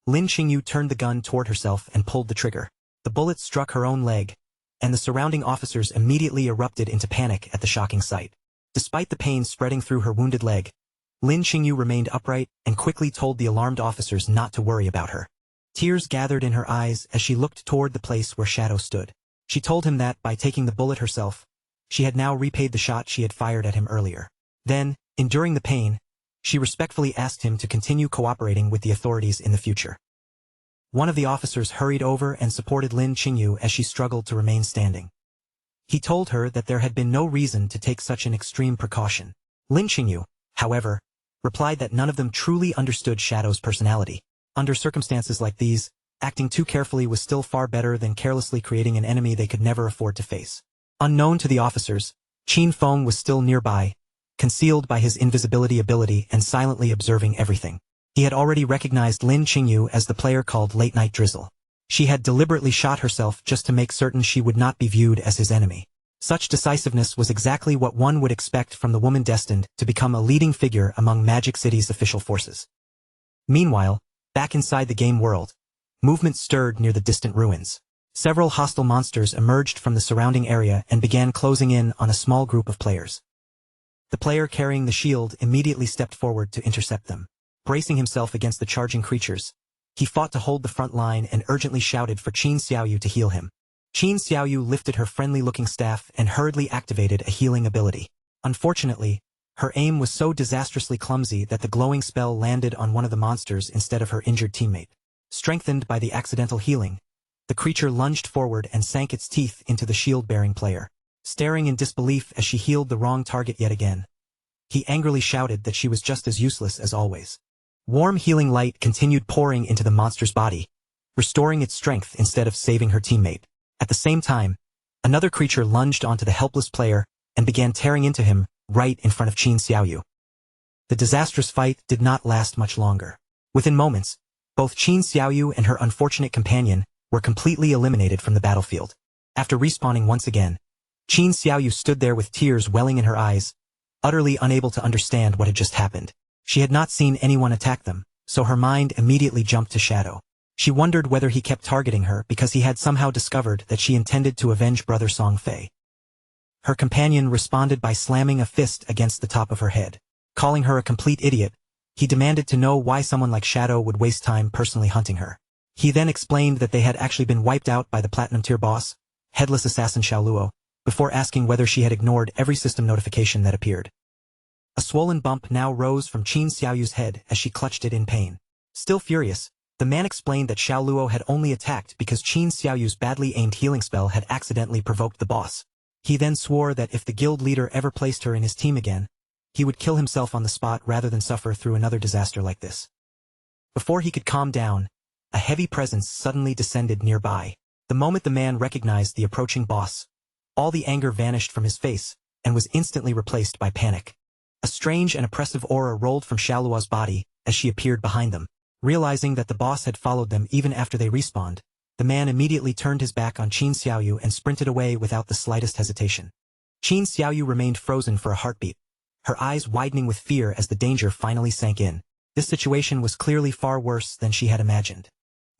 Lin Qingyu turned the gun toward herself and pulled the trigger. The bullet struck her own leg, and the surrounding officers immediately erupted into panic at the shocking sight. Despite the pain spreading through her wounded leg, Lin Qingyu remained upright and quickly told the alarmed officers not to worry about her. Tears gathered in her eyes as she looked toward the place where Shadow stood. She told him that, by taking the bullet herself, she had now repaid the shot she had fired at him earlier. Then, enduring the pain, she respectfully asked him to continue cooperating with the authorities in the future. One of the officers hurried over and supported Lin Qingyu as she struggled to remain standing. He told her that there had been no reason to take such an extreme precaution. Lin Qingyu, however, replied that none of them truly understood Shadow's personality. Under circumstances like these, acting too carefully was still far better than carelessly creating an enemy they could never afford to face. Unknown to the officers, Qin Feng was still nearby, concealed by his invisibility ability and silently observing everything. He had already recognized Lin Qingyu as the player called Late Night Drizzle. She had deliberately shot herself just to make certain she would not be viewed as his enemy. Such decisiveness was exactly what one would expect from the woman destined to become a leading figure among Magic City's official forces. Meanwhile, back inside the game world, movement stirred near the distant ruins. Several hostile monsters emerged from the surrounding area and began closing in on a small group of players. The player carrying the shield immediately stepped forward to intercept them. Bracing himself against the charging creatures, he fought to hold the front line and urgently shouted for Qin Xiaoyu to heal him. Qin Xiaoyu lifted her friendly-looking staff and hurriedly activated a healing ability. Unfortunately, her aim was so disastrously clumsy that the glowing spell landed on one of the monsters instead of her injured teammate. Strengthened by the accidental healing, the creature lunged forward and sank its teeth into the shield-bearing player. Staring in disbelief as she healed the wrong target yet again, he angrily shouted that she was just as useless as always. Warm healing light continued pouring into the monster's body, restoring its strength instead of saving her teammate. At the same time, another creature lunged onto the helpless player and began tearing into him right in front of Qin Xiaoyu. The disastrous fight did not last much longer. Within moments, both Qin Xiaoyu and her unfortunate companion were completely eliminated from the battlefield. After respawning once again, Qin Xiaoyu stood there with tears welling in her eyes, utterly unable to understand what had just happened. She had not seen anyone attack them, so her mind immediately jumped to Shadow. She wondered whether he kept targeting her because he had somehow discovered that she intended to avenge Brother Song Fei. Her companion responded by slamming a fist against the top of her head. Calling her a complete idiot, he demanded to know why someone like Shadow would waste time personally hunting her. He then explained that they had actually been wiped out by the Platinum Tier boss, Headless Assassin Xiao Luo, before asking whether she had ignored every system notification that appeared. A swollen bump now rose from Qin Xiaoyu's head as she clutched it in pain. Still furious, the man explained that Xiao Luo had only attacked because Qin Xiaoyu's badly aimed healing spell had accidentally provoked the boss. He then swore that if the guild leader ever placed her in his team again, he would kill himself on the spot rather than suffer through another disaster like this. Before he could calm down, a heavy presence suddenly descended nearby. The moment the man recognized the approaching boss, all the anger vanished from his face and was instantly replaced by panic. A strange and oppressive aura rolled from Xiaoluo's body as she appeared behind them. Realizing that the boss had followed them even after they respawned, the man immediately turned his back on Qin Xiaoyu and sprinted away without the slightest hesitation. Qin Xiaoyu remained frozen for a heartbeat, her eyes widening with fear as the danger finally sank in. This situation was clearly far worse than she had imagined.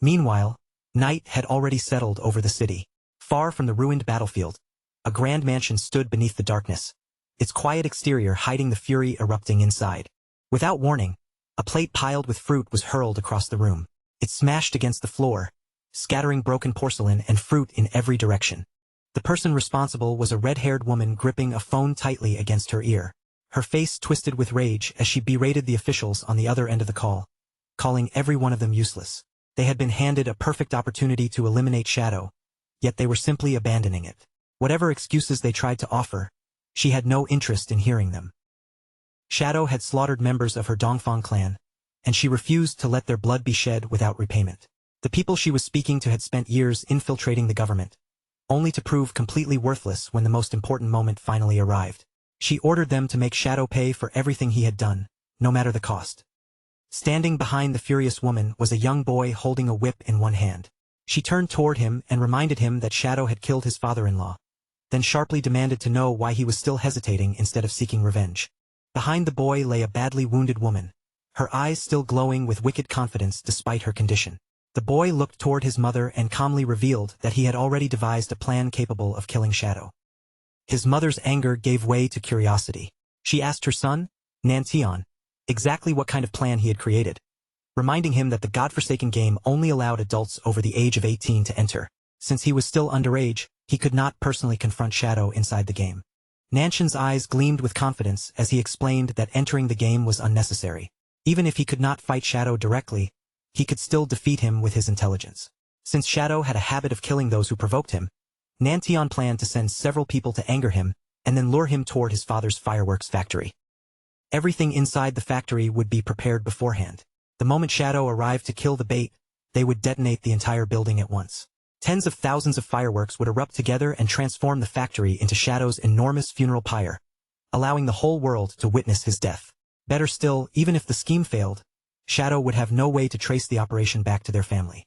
Meanwhile, night had already settled over the city. Far from the ruined battlefield, a grand mansion stood beneath the darkness, its quiet exterior hiding the fury erupting inside. Without warning, a plate piled with fruit was hurled across the room. It smashed against the floor, scattering broken porcelain and fruit in every direction. The person responsible was a red-haired woman gripping a phone tightly against her ear. Her face twisted with rage as she berated the officials on the other end of the call, calling every one of them useless. They had been handed a perfect opportunity to eliminate Shadow, yet they were simply abandoning it. Whatever excuses they tried to offer, she had no interest in hearing them. Shadow had slaughtered members of her Dongfang clan, and she refused to let their blood be shed without repayment. The people she was speaking to had spent years infiltrating the government, only to prove completely worthless when the most important moment finally arrived. She ordered them to make Shadow pay for everything he had done, no matter the cost. Standing behind the furious woman was a young boy holding a whip in one hand. She turned toward him and reminded him that Shadow had killed his father-in-law, then sharply demanded to know why he was still hesitating instead of seeking revenge. Behind the boy lay a badly wounded woman, her eyes still glowing with wicked confidence despite her condition. The boy looked toward his mother and calmly revealed that he had already devised a plan capable of killing Shadow. His mother's anger gave way to curiosity. She asked her son, Nantian, exactly what kind of plan he had created, reminding him that the godforsaken game only allowed adults over the age of 18 to enter. Since he was still underage, he could not personally confront Shadow inside the game. Nanshan's eyes gleamed with confidence as he explained that entering the game was unnecessary. Even if he could not fight Shadow directly, he could still defeat him with his intelligence. Since Shadow had a habit of killing those who provoked him, Nantian planned to send several people to anger him and then lure him toward his father's fireworks factory. Everything inside the factory would be prepared beforehand. The moment Shadow arrived to kill the bait, they would detonate the entire building at once. Tens of thousands of fireworks would erupt together and transform the factory into Shadow's enormous funeral pyre, allowing the whole world to witness his death. Better still, even if the scheme failed, Shadow would have no way to trace the operation back to their family.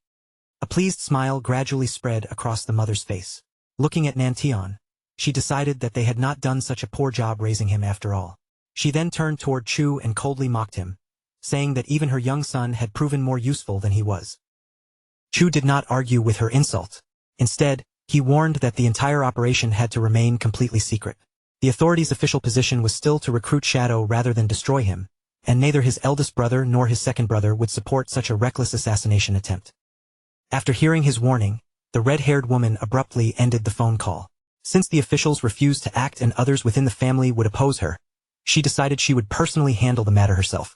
A pleased smile gradually spread across the mother's face. Looking at Nantian, she decided that they had not done such a poor job raising him after all. She then turned toward Chu and coldly mocked him, saying that even her young son had proven more useful than he was. Chu did not argue with her insult. Instead, he warned that the entire operation had to remain completely secret. The authorities' official position was still to recruit Shadow rather than destroy him, and neither his eldest brother nor his second brother would support such a reckless assassination attempt. After hearing his warning, the red-haired woman abruptly ended the phone call. Since the officials refused to act and others within the family would oppose her, she decided she would personally handle the matter herself.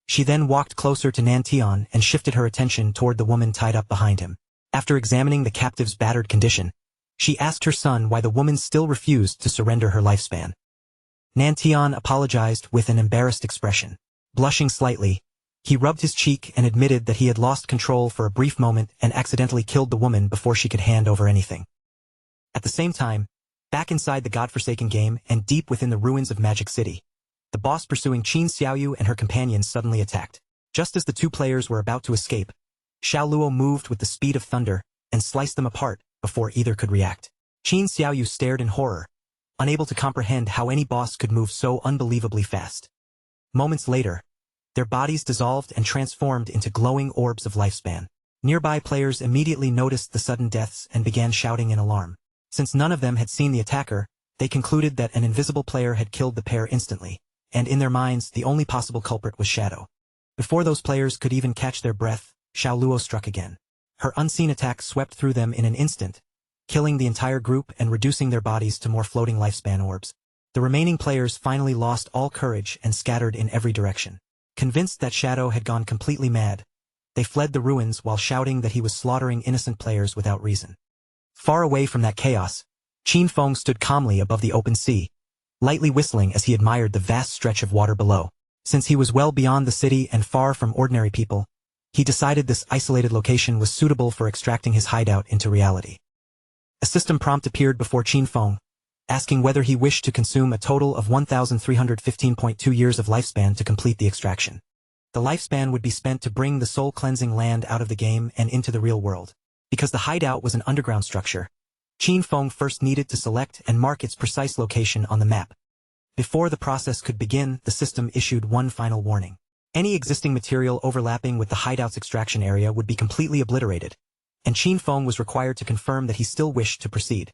She then walked closer to Nantian and shifted her attention toward the woman tied up behind him. After examining the captive's battered condition, she asked her son why the woman still refused to surrender her lifespan. Nantian apologized with an embarrassed expression. Blushing slightly, he rubbed his cheek and admitted that he had lost control for a brief moment and accidentally killed the woman before she could hand over anything. At the same time, back inside the godforsaken game and deep within the ruins of Magic City, the boss pursuing Qin Xiaoyu and her companions suddenly attacked. Just as the two players were about to escape, Xiao Luo moved with the speed of thunder and sliced them apart before either could react. Qin Xiaoyu stared in horror, unable to comprehend how any boss could move so unbelievably fast. Moments later, their bodies dissolved and transformed into glowing orbs of lifespan. Nearby players immediately noticed the sudden deaths and began shouting in alarm. Since none of them had seen the attacker, they concluded that an invisible player had killed the pair instantly, and in their minds the only possible culprit was Shadow. Before those players could even catch their breath, Xiao Luo struck again. Her unseen attack swept through them in an instant, killing the entire group and reducing their bodies to more floating lifespan orbs. The remaining players finally lost all courage and scattered in every direction. Convinced that Shadow had gone completely mad, they fled the ruins while shouting that he was slaughtering innocent players without reason. Far away from that chaos, Qin Feng stood calmly above the open sea, lightly whistling as he admired the vast stretch of water below. Since he was well beyond the city and far from ordinary people, he decided this isolated location was suitable for extracting his hideout into reality. A system prompt appeared before Qin Feng, asking whether he wished to consume a total of 1,315.2 years of lifespan to complete the extraction. The lifespan would be spent to bring the soul-cleansing land out of the game and into the real world. Because the hideout was an underground structure, Qin Feng first needed to select and mark its precise location on the map. Before the process could begin, the system issued one final warning. Any existing material overlapping with the hideout's extraction area would be completely obliterated, and Qin Feng was required to confirm that he still wished to proceed.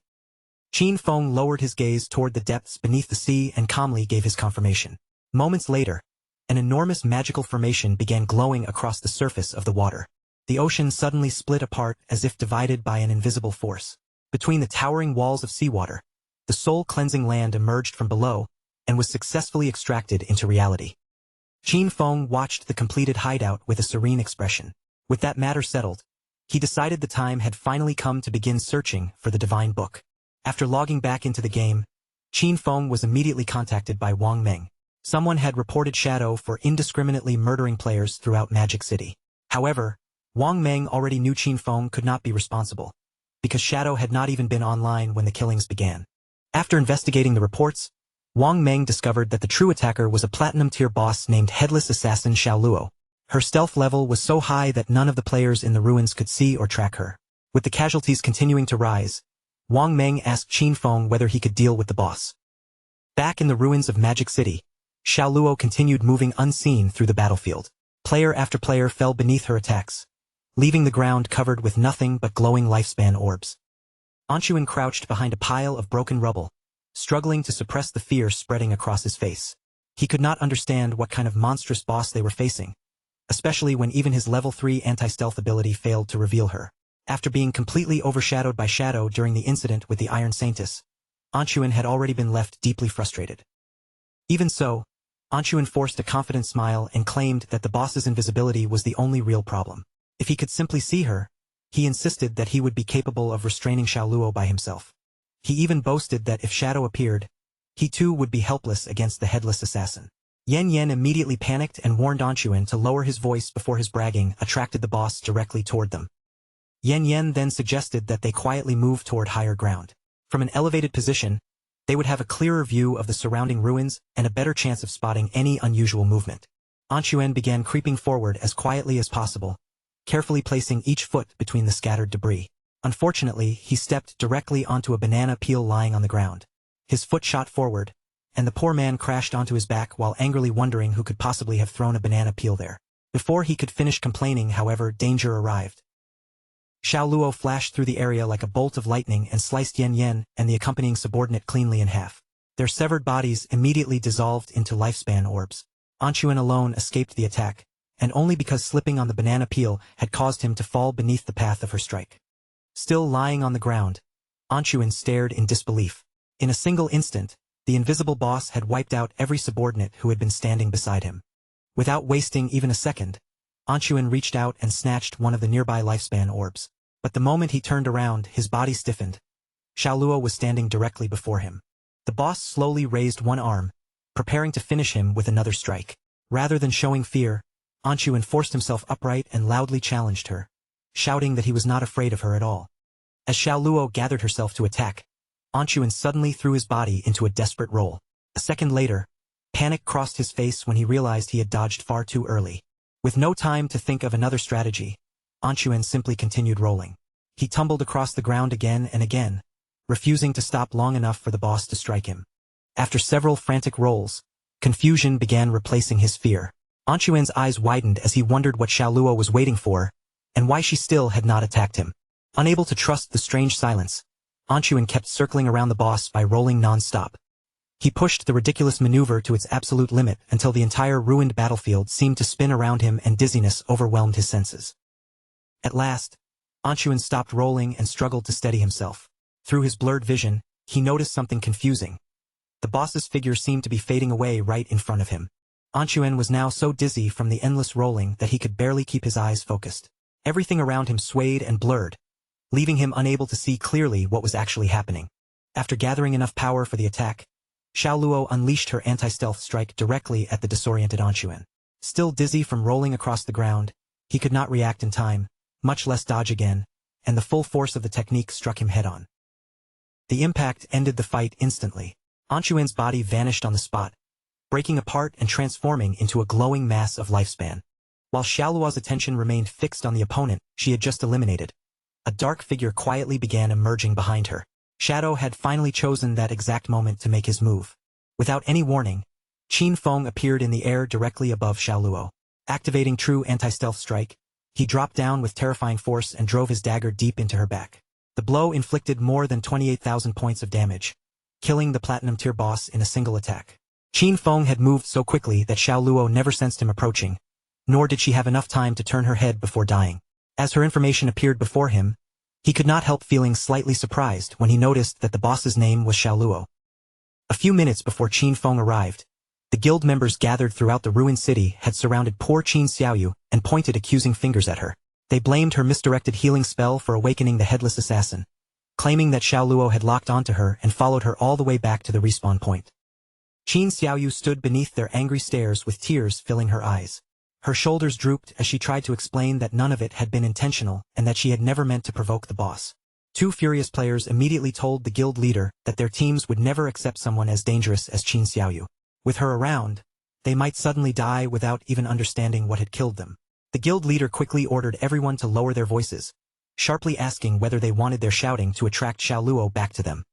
Qin Feng lowered his gaze toward the depths beneath the sea and calmly gave his confirmation. Moments later, an enormous magical formation began glowing across the surface of the water. The ocean suddenly split apart as if divided by an invisible force. Between the towering walls of seawater, the soul-cleansing land emerged from below and was successfully extracted into reality. Qin Feng watched the completed hideout with a serene expression. With that matter settled, he decided the time had finally come to begin searching for the divine book. After logging back into the game, Qin Feng was immediately contacted by Wang Meng. Someone had reported Shadow for indiscriminately murdering players throughout Magic City. However, Wang Meng already knew Qin Feng could not be responsible, because Shadow had not even been online when the killings began. After investigating the reports, Wang Meng discovered that the true attacker was a platinum-tier boss named Headless Assassin Xiao Luo. Her stealth level was so high that none of the players in the ruins could see or track her. With the casualties continuing to rise, Wang Meng asked Qin Feng whether he could deal with the boss. Back in the ruins of Magic City, Xiao Luo continued moving unseen through the battlefield. Player after player fell beneath her attacks, leaving the ground covered with nothing but glowing lifespan orbs. Anquan crouched behind a pile of broken rubble, struggling to suppress the fear spreading across his face. He could not understand what kind of monstrous boss they were facing, especially when even his level 3 anti-stealth ability failed to reveal her. After being completely overshadowed by Shadow during the incident with the Iron Saintess, Anquan had already been left deeply frustrated. Even so, Anquan forced a confident smile and claimed that the boss's invisibility was the only real problem. If he could simply see her, he insisted that he would be capable of restraining Xiao Luo by himself. He even boasted that if Shadow appeared, he too would be helpless against the Headless Assassin. Yan Yan immediately panicked and warned Anquan to lower his voice before his bragging attracted the boss directly toward them. Yan Yan then suggested that they quietly move toward higher ground. From an elevated position, they would have a clearer view of the surrounding ruins and a better chance of spotting any unusual movement. Anquan began creeping forward as quietly as possible, carefully placing each foot between the scattered debris. Unfortunately, he stepped directly onto a banana peel lying on the ground. His foot shot forward, and the poor man crashed onto his back while angrily wondering who could possibly have thrown a banana peel there. Before he could finish complaining, however, danger arrived. Xiao Luo flashed through the area like a bolt of lightning and sliced Yan Yan and the accompanying subordinate cleanly in half. Their severed bodies immediately dissolved into lifespan orbs. Anquan alone escaped the attack, and only because slipping on the banana peel had caused him to fall beneath the path of her strike. Still lying on the ground, Anquan stared in disbelief. In a single instant, the invisible boss had wiped out every subordinate who had been standing beside him. Without wasting even a second, Anquan reached out and snatched one of the nearby lifespan orbs. But the moment he turned around, his body stiffened. Xiao Luo was standing directly before him. The boss slowly raised one arm, preparing to finish him with another strike. Rather than showing fear, Anquan forced himself upright and loudly challenged her, shouting that he was not afraid of her at all. As Xiao Luo gathered herself to attack, Anquan suddenly threw his body into a desperate roll. A second later, panic crossed his face when he realized he had dodged far too early. With no time to think of another strategy, Anquan simply continued rolling. He tumbled across the ground again and again, refusing to stop long enough for the boss to strike him. After several frantic rolls, confusion began replacing his fear. Anquan's eyes widened as he wondered what Xiao Luo was waiting for, and why she still had not attacked him. Unable to trust the strange silence, Anquan kept circling around the boss by rolling non-stop. He pushed the ridiculous maneuver to its absolute limit until the entire ruined battlefield seemed to spin around him and dizziness overwhelmed his senses. At last, Anquan stopped rolling and struggled to steady himself. Through his blurred vision, he noticed something confusing. The boss's figure seemed to be fading away right in front of him. Anquan was now so dizzy from the endless rolling that he could barely keep his eyes focused. Everything around him swayed and blurred, leaving him unable to see clearly what was actually happening. After gathering enough power for the attack, Xiao Luo unleashed her anti-stealth strike directly at the disoriented Anquan. Still dizzy from rolling across the ground, he could not react in time, much less dodge again, and the full force of the technique struck him head-on. The impact ended the fight instantly. Anquan's body vanished on the spot, breaking apart and transforming into a glowing mass of lifespan. While Xiao Luo's attention remained fixed on the opponent she had just eliminated, a dark figure quietly began emerging behind her. Shadow had finally chosen that exact moment to make his move. Without any warning, Qin Feng appeared in the air directly above Xiao Luo. Activating true anti-stealth strike, he dropped down with terrifying force and drove his dagger deep into her back. The blow inflicted more than 28,000 points of damage, killing the platinum-tier boss in a single attack. Qin Feng had moved so quickly that Xiao Luo never sensed him approaching, nor did she have enough time to turn her head before dying. As her information appeared before him, he could not help feeling slightly surprised when he noticed that the boss's name was Xiao Luo. A few minutes before Qin Feng arrived, the guild members gathered throughout the ruined city had surrounded poor Qin Xiaoyu and pointed accusing fingers at her. They blamed her misdirected healing spell for awakening the Headless Assassin, claiming that Xiao Luo had locked onto her and followed her all the way back to the respawn point. Qin Xiaoyu stood beneath their angry stares with tears filling her eyes. Her shoulders drooped as she tried to explain that none of it had been intentional and that she had never meant to provoke the boss. Two furious players immediately told the guild leader that their teams would never accept someone as dangerous as Qin Xiaoyu. With her around, they might suddenly die without even understanding what had killed them. The guild leader quickly ordered everyone to lower their voices, sharply asking whether they wanted their shouting to attract Xiao Luo back to them.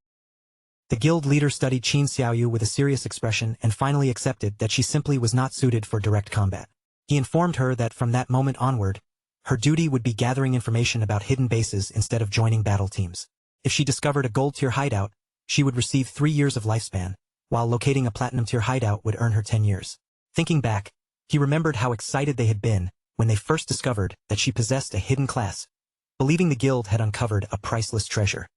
The guild leader studied Qin Xiaoyu with a serious expression and finally accepted that she simply was not suited for direct combat. He informed her that from that moment onward, her duty would be gathering information about hidden bases instead of joining battle teams. If she discovered a gold-tier hideout, she would receive 3 years of lifespan, while locating a platinum-tier hideout would earn her 10 years. Thinking back, he remembered how excited they had been when they first discovered that she possessed a hidden class, believing the guild had uncovered a priceless treasure.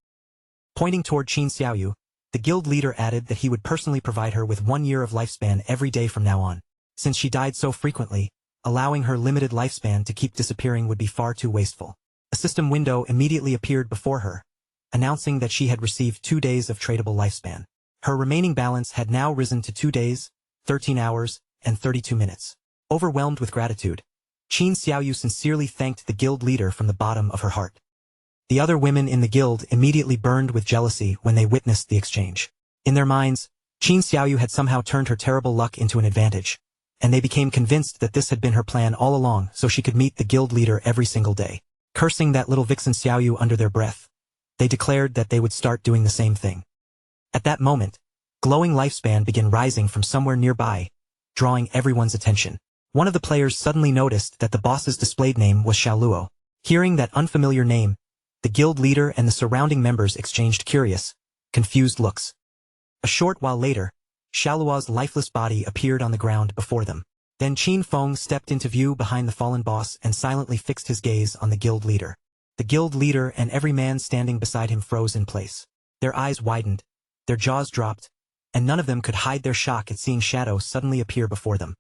Pointing toward Qin Xiaoyu, the guild leader added that he would personally provide her with 1 year of lifespan every day from now on. Since she died so frequently, allowing her limited lifespan to keep disappearing would be far too wasteful. A system window immediately appeared before her, announcing that she had received 2 days of tradable lifespan. Her remaining balance had now risen to 2 days, 13 hours, and 32 minutes. Overwhelmed with gratitude, Qin Xiaoyu sincerely thanked the guild leader from the bottom of her heart. The other women in the guild immediately burned with jealousy when they witnessed the exchange. In their minds, Qin Xiaoyu had somehow turned her terrible luck into an advantage, and they became convinced that this had been her plan all along so she could meet the guild leader every single day. Cursing that little vixen Xiaoyu under their breath, they declared that they would start doing the same thing. At that moment, glowing lifespan began rising from somewhere nearby, drawing everyone's attention. One of the players suddenly noticed that the boss's displayed name was Xiao Luo. Hearing that unfamiliar name, the guild leader and the surrounding members exchanged curious, confused looks. A short while later, Xiao Luo's lifeless body appeared on the ground before them. Then Qin Feng stepped into view behind the fallen boss and silently fixed his gaze on the guild leader. The guild leader and every man standing beside him froze in place. Their eyes widened, their jaws dropped, and none of them could hide their shock at seeing Shadow suddenly appear before them.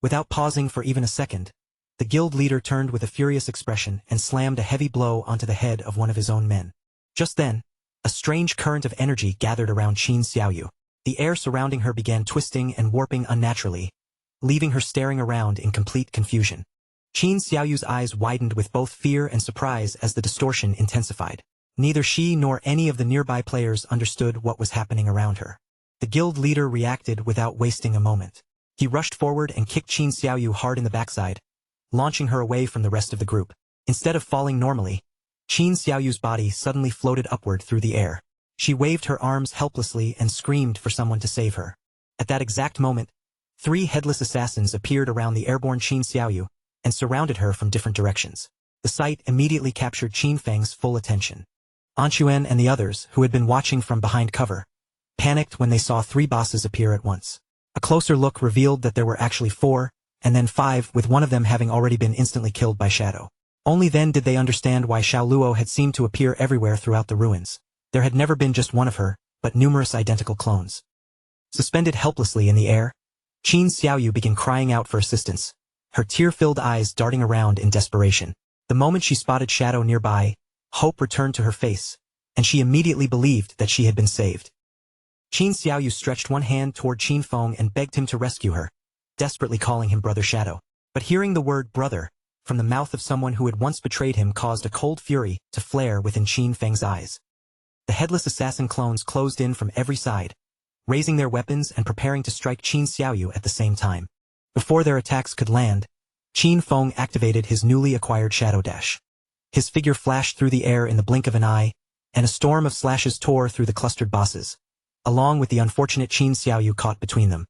Without pausing for even a second, the guild leader turned with a furious expression and slammed a heavy blow onto the head of one of his own men. Just then, a strange current of energy gathered around Qin Xiaoyu. The air surrounding her began twisting and warping unnaturally, leaving her staring around in complete confusion. Qin Xiaoyu's eyes widened with both fear and surprise as the distortion intensified. Neither she nor any of the nearby players understood what was happening around her. The guild leader reacted without wasting a moment. He rushed forward and kicked Qin Xiaoyu hard in the backside, launching her away from the rest of the group. Instead of falling normally, Qin Xiaoyu's body suddenly floated upward through the air. She waved her arms helplessly and screamed for someone to save her. At that exact moment, 3 headless assassins appeared around the airborne Qin Xiaoyu and surrounded her from different directions. The sight immediately captured Qin Feng's full attention. Anxuan and the others, who had been watching from behind cover, panicked when they saw 3 bosses appear at once. A closer look revealed that there were actually 4, and then 5, with one of them having already been instantly killed by Shadow. Only then did they understand why Xiao Luo had seemed to appear everywhere throughout the ruins. There had never been just one of her, but numerous identical clones. Suspended helplessly in the air, Qin Xiaoyu began crying out for assistance, her tear-filled eyes darting around in desperation. The moment she spotted Shadow nearby, hope returned to her face, and she immediately believed that she had been saved. Qin Xiaoyu stretched one hand toward Qin Feng and begged him to rescue her, desperately calling him Brother Shadow. But hearing the word brother from the mouth of someone who had once betrayed him caused a cold fury to flare within Qin Feng's eyes. The headless assassin clones closed in from every side, raising their weapons and preparing to strike Qin Xiaoyu at the same time. Before their attacks could land, Qin Feng activated his newly acquired Shadow Dash. His figure flashed through the air in the blink of an eye, and a storm of slashes tore through the clustered bosses, along with the unfortunate Qin Xiaoyu caught between them.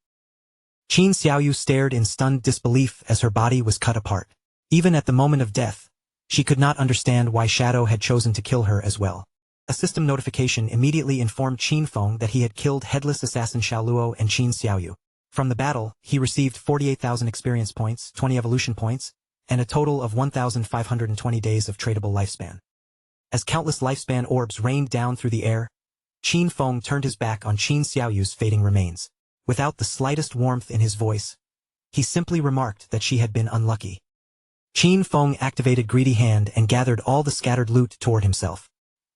Qin Xiaoyu stared in stunned disbelief as her body was cut apart. Even at the moment of death, she could not understand why Shadow had chosen to kill her as well. A system notification immediately informed Qin Feng that he had killed headless assassin Xiao Luo and Qin Xiaoyu. From the battle, he received 48,000 experience points, 20 evolution points, and a total of 1,520 days of tradable lifespan. As countless lifespan orbs rained down through the air, Qin Feng turned his back on Qin Xiaoyu's fading remains. Without the slightest warmth in his voice, he simply remarked that she had been unlucky. Qin Feng activated Greedy Hand and gathered all the scattered loot toward himself.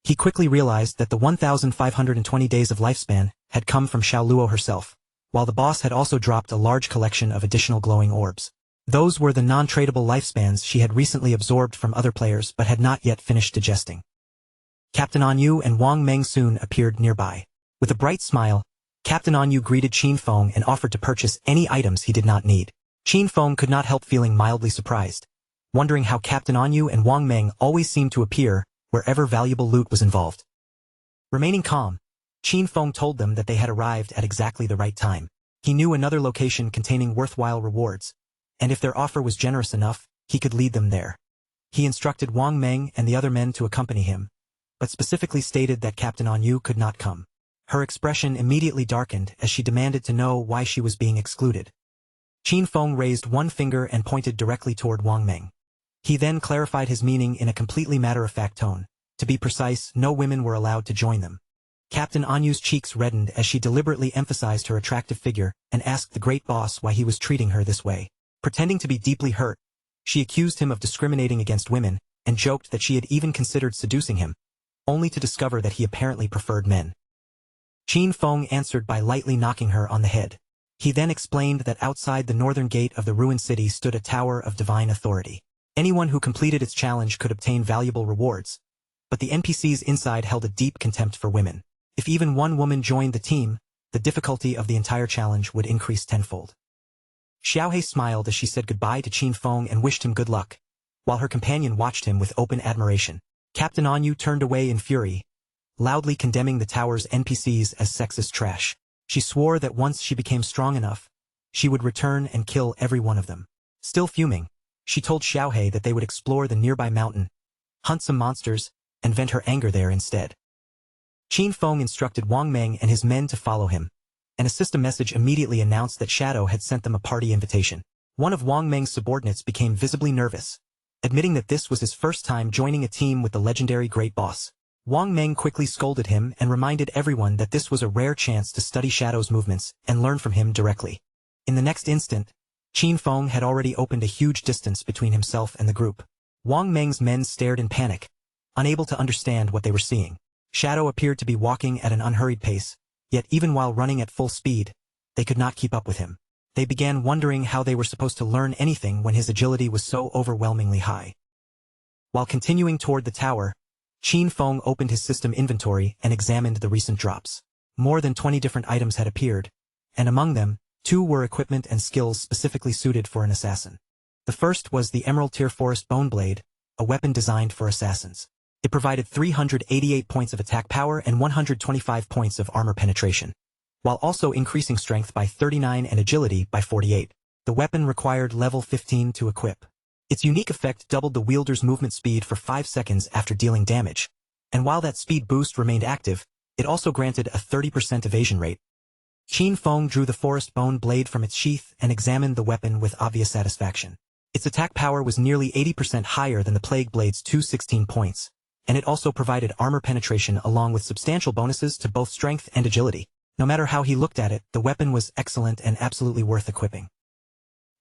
He quickly realized that the 1,520 days of lifespan had come from Xiao Luo herself, while the boss had also dropped a large collection of additional glowing orbs. Those were the non-tradable lifespans she had recently absorbed from other players but had not yet finished digesting. Captain Anyu and Wang Meng soon appeared nearby. With a bright smile, Captain Anyu greeted Qin Feng and offered to purchase any items he did not need. Qin Feng could not help feeling mildly surprised, wondering how Captain Anyu and Wang Meng always seemed to appear wherever valuable loot was involved. Remaining calm, Qin Feng told them that they had arrived at exactly the right time. He knew another location containing worthwhile rewards, and if their offer was generous enough, he could lead them there. He instructed Wang Meng and the other men to accompany him, but specifically stated that Captain Anyu could not come. Her expression immediately darkened as she demanded to know why she was being excluded. Qin Feng raised one finger and pointed directly toward Wang Meng. He then clarified his meaning in a completely matter-of-fact tone. To be precise, no women were allowed to join them. Captain Anyu's cheeks reddened as she deliberately emphasized her attractive figure and asked the great boss why he was treating her this way. Pretending to be deeply hurt, she accused him of discriminating against women and joked that she had even considered seducing him, only to discover that he apparently preferred men. Qin Feng answered by lightly knocking her on the head. He then explained that outside the northern gate of the ruined city stood a tower of divine authority. Anyone who completed its challenge could obtain valuable rewards, but the NPCs inside held a deep contempt for women. If even one woman joined the team, the difficulty of the entire challenge would increase tenfold. Xiaohe smiled as she said goodbye to Qin Feng and wished him good luck, while her companion watched him with open admiration. Captain Anyu turned away in fury, loudly condemning the tower's NPCs as sexist trash. She swore that once she became strong enough, she would return and kill every one of them. Still fuming, she told Xiaohe that they would explore the nearby mountain, hunt some monsters, and vent her anger there instead. Qin Feng instructed Wang Meng and his men to follow him, and a system message immediately announced that Shadow had sent them a party invitation. One of Wang Meng's subordinates became visibly nervous, admitting that this was his first time joining a team with the legendary Great Boss. Wang Meng quickly scolded him and reminded everyone that this was a rare chance to study Shadow's movements and learn from him directly. In the next instant, Qin Feng had already opened a huge distance between himself and the group. Wang Meng's men stared in panic, unable to understand what they were seeing. Shadow appeared to be walking at an unhurried pace, yet even while running at full speed, they could not keep up with him. They began wondering how they were supposed to learn anything when his agility was so overwhelmingly high. While continuing toward the tower, Qin Feng opened his system inventory and examined the recent drops. More than 20 different items had appeared, and among them, 2 were equipment and skills specifically suited for an assassin. The first was the Emerald Tier Forest Bone Blade, a weapon designed for assassins. It provided 388 points of attack power and 125 points of armor penetration, while also increasing strength by 39 and agility by 48. The weapon required level 15 to equip. Its unique effect doubled the wielder's movement speed for 5 seconds after dealing damage, and while that speed boost remained active, it also granted a 30% evasion rate. Qin Feng drew the forest bone blade from its sheath and examined the weapon with obvious satisfaction. Its attack power was nearly 80% higher than the Plague Blade's 216 points, and it also provided armor penetration along with substantial bonuses to both strength and agility. No matter how he looked at it, the weapon was excellent and absolutely worth equipping.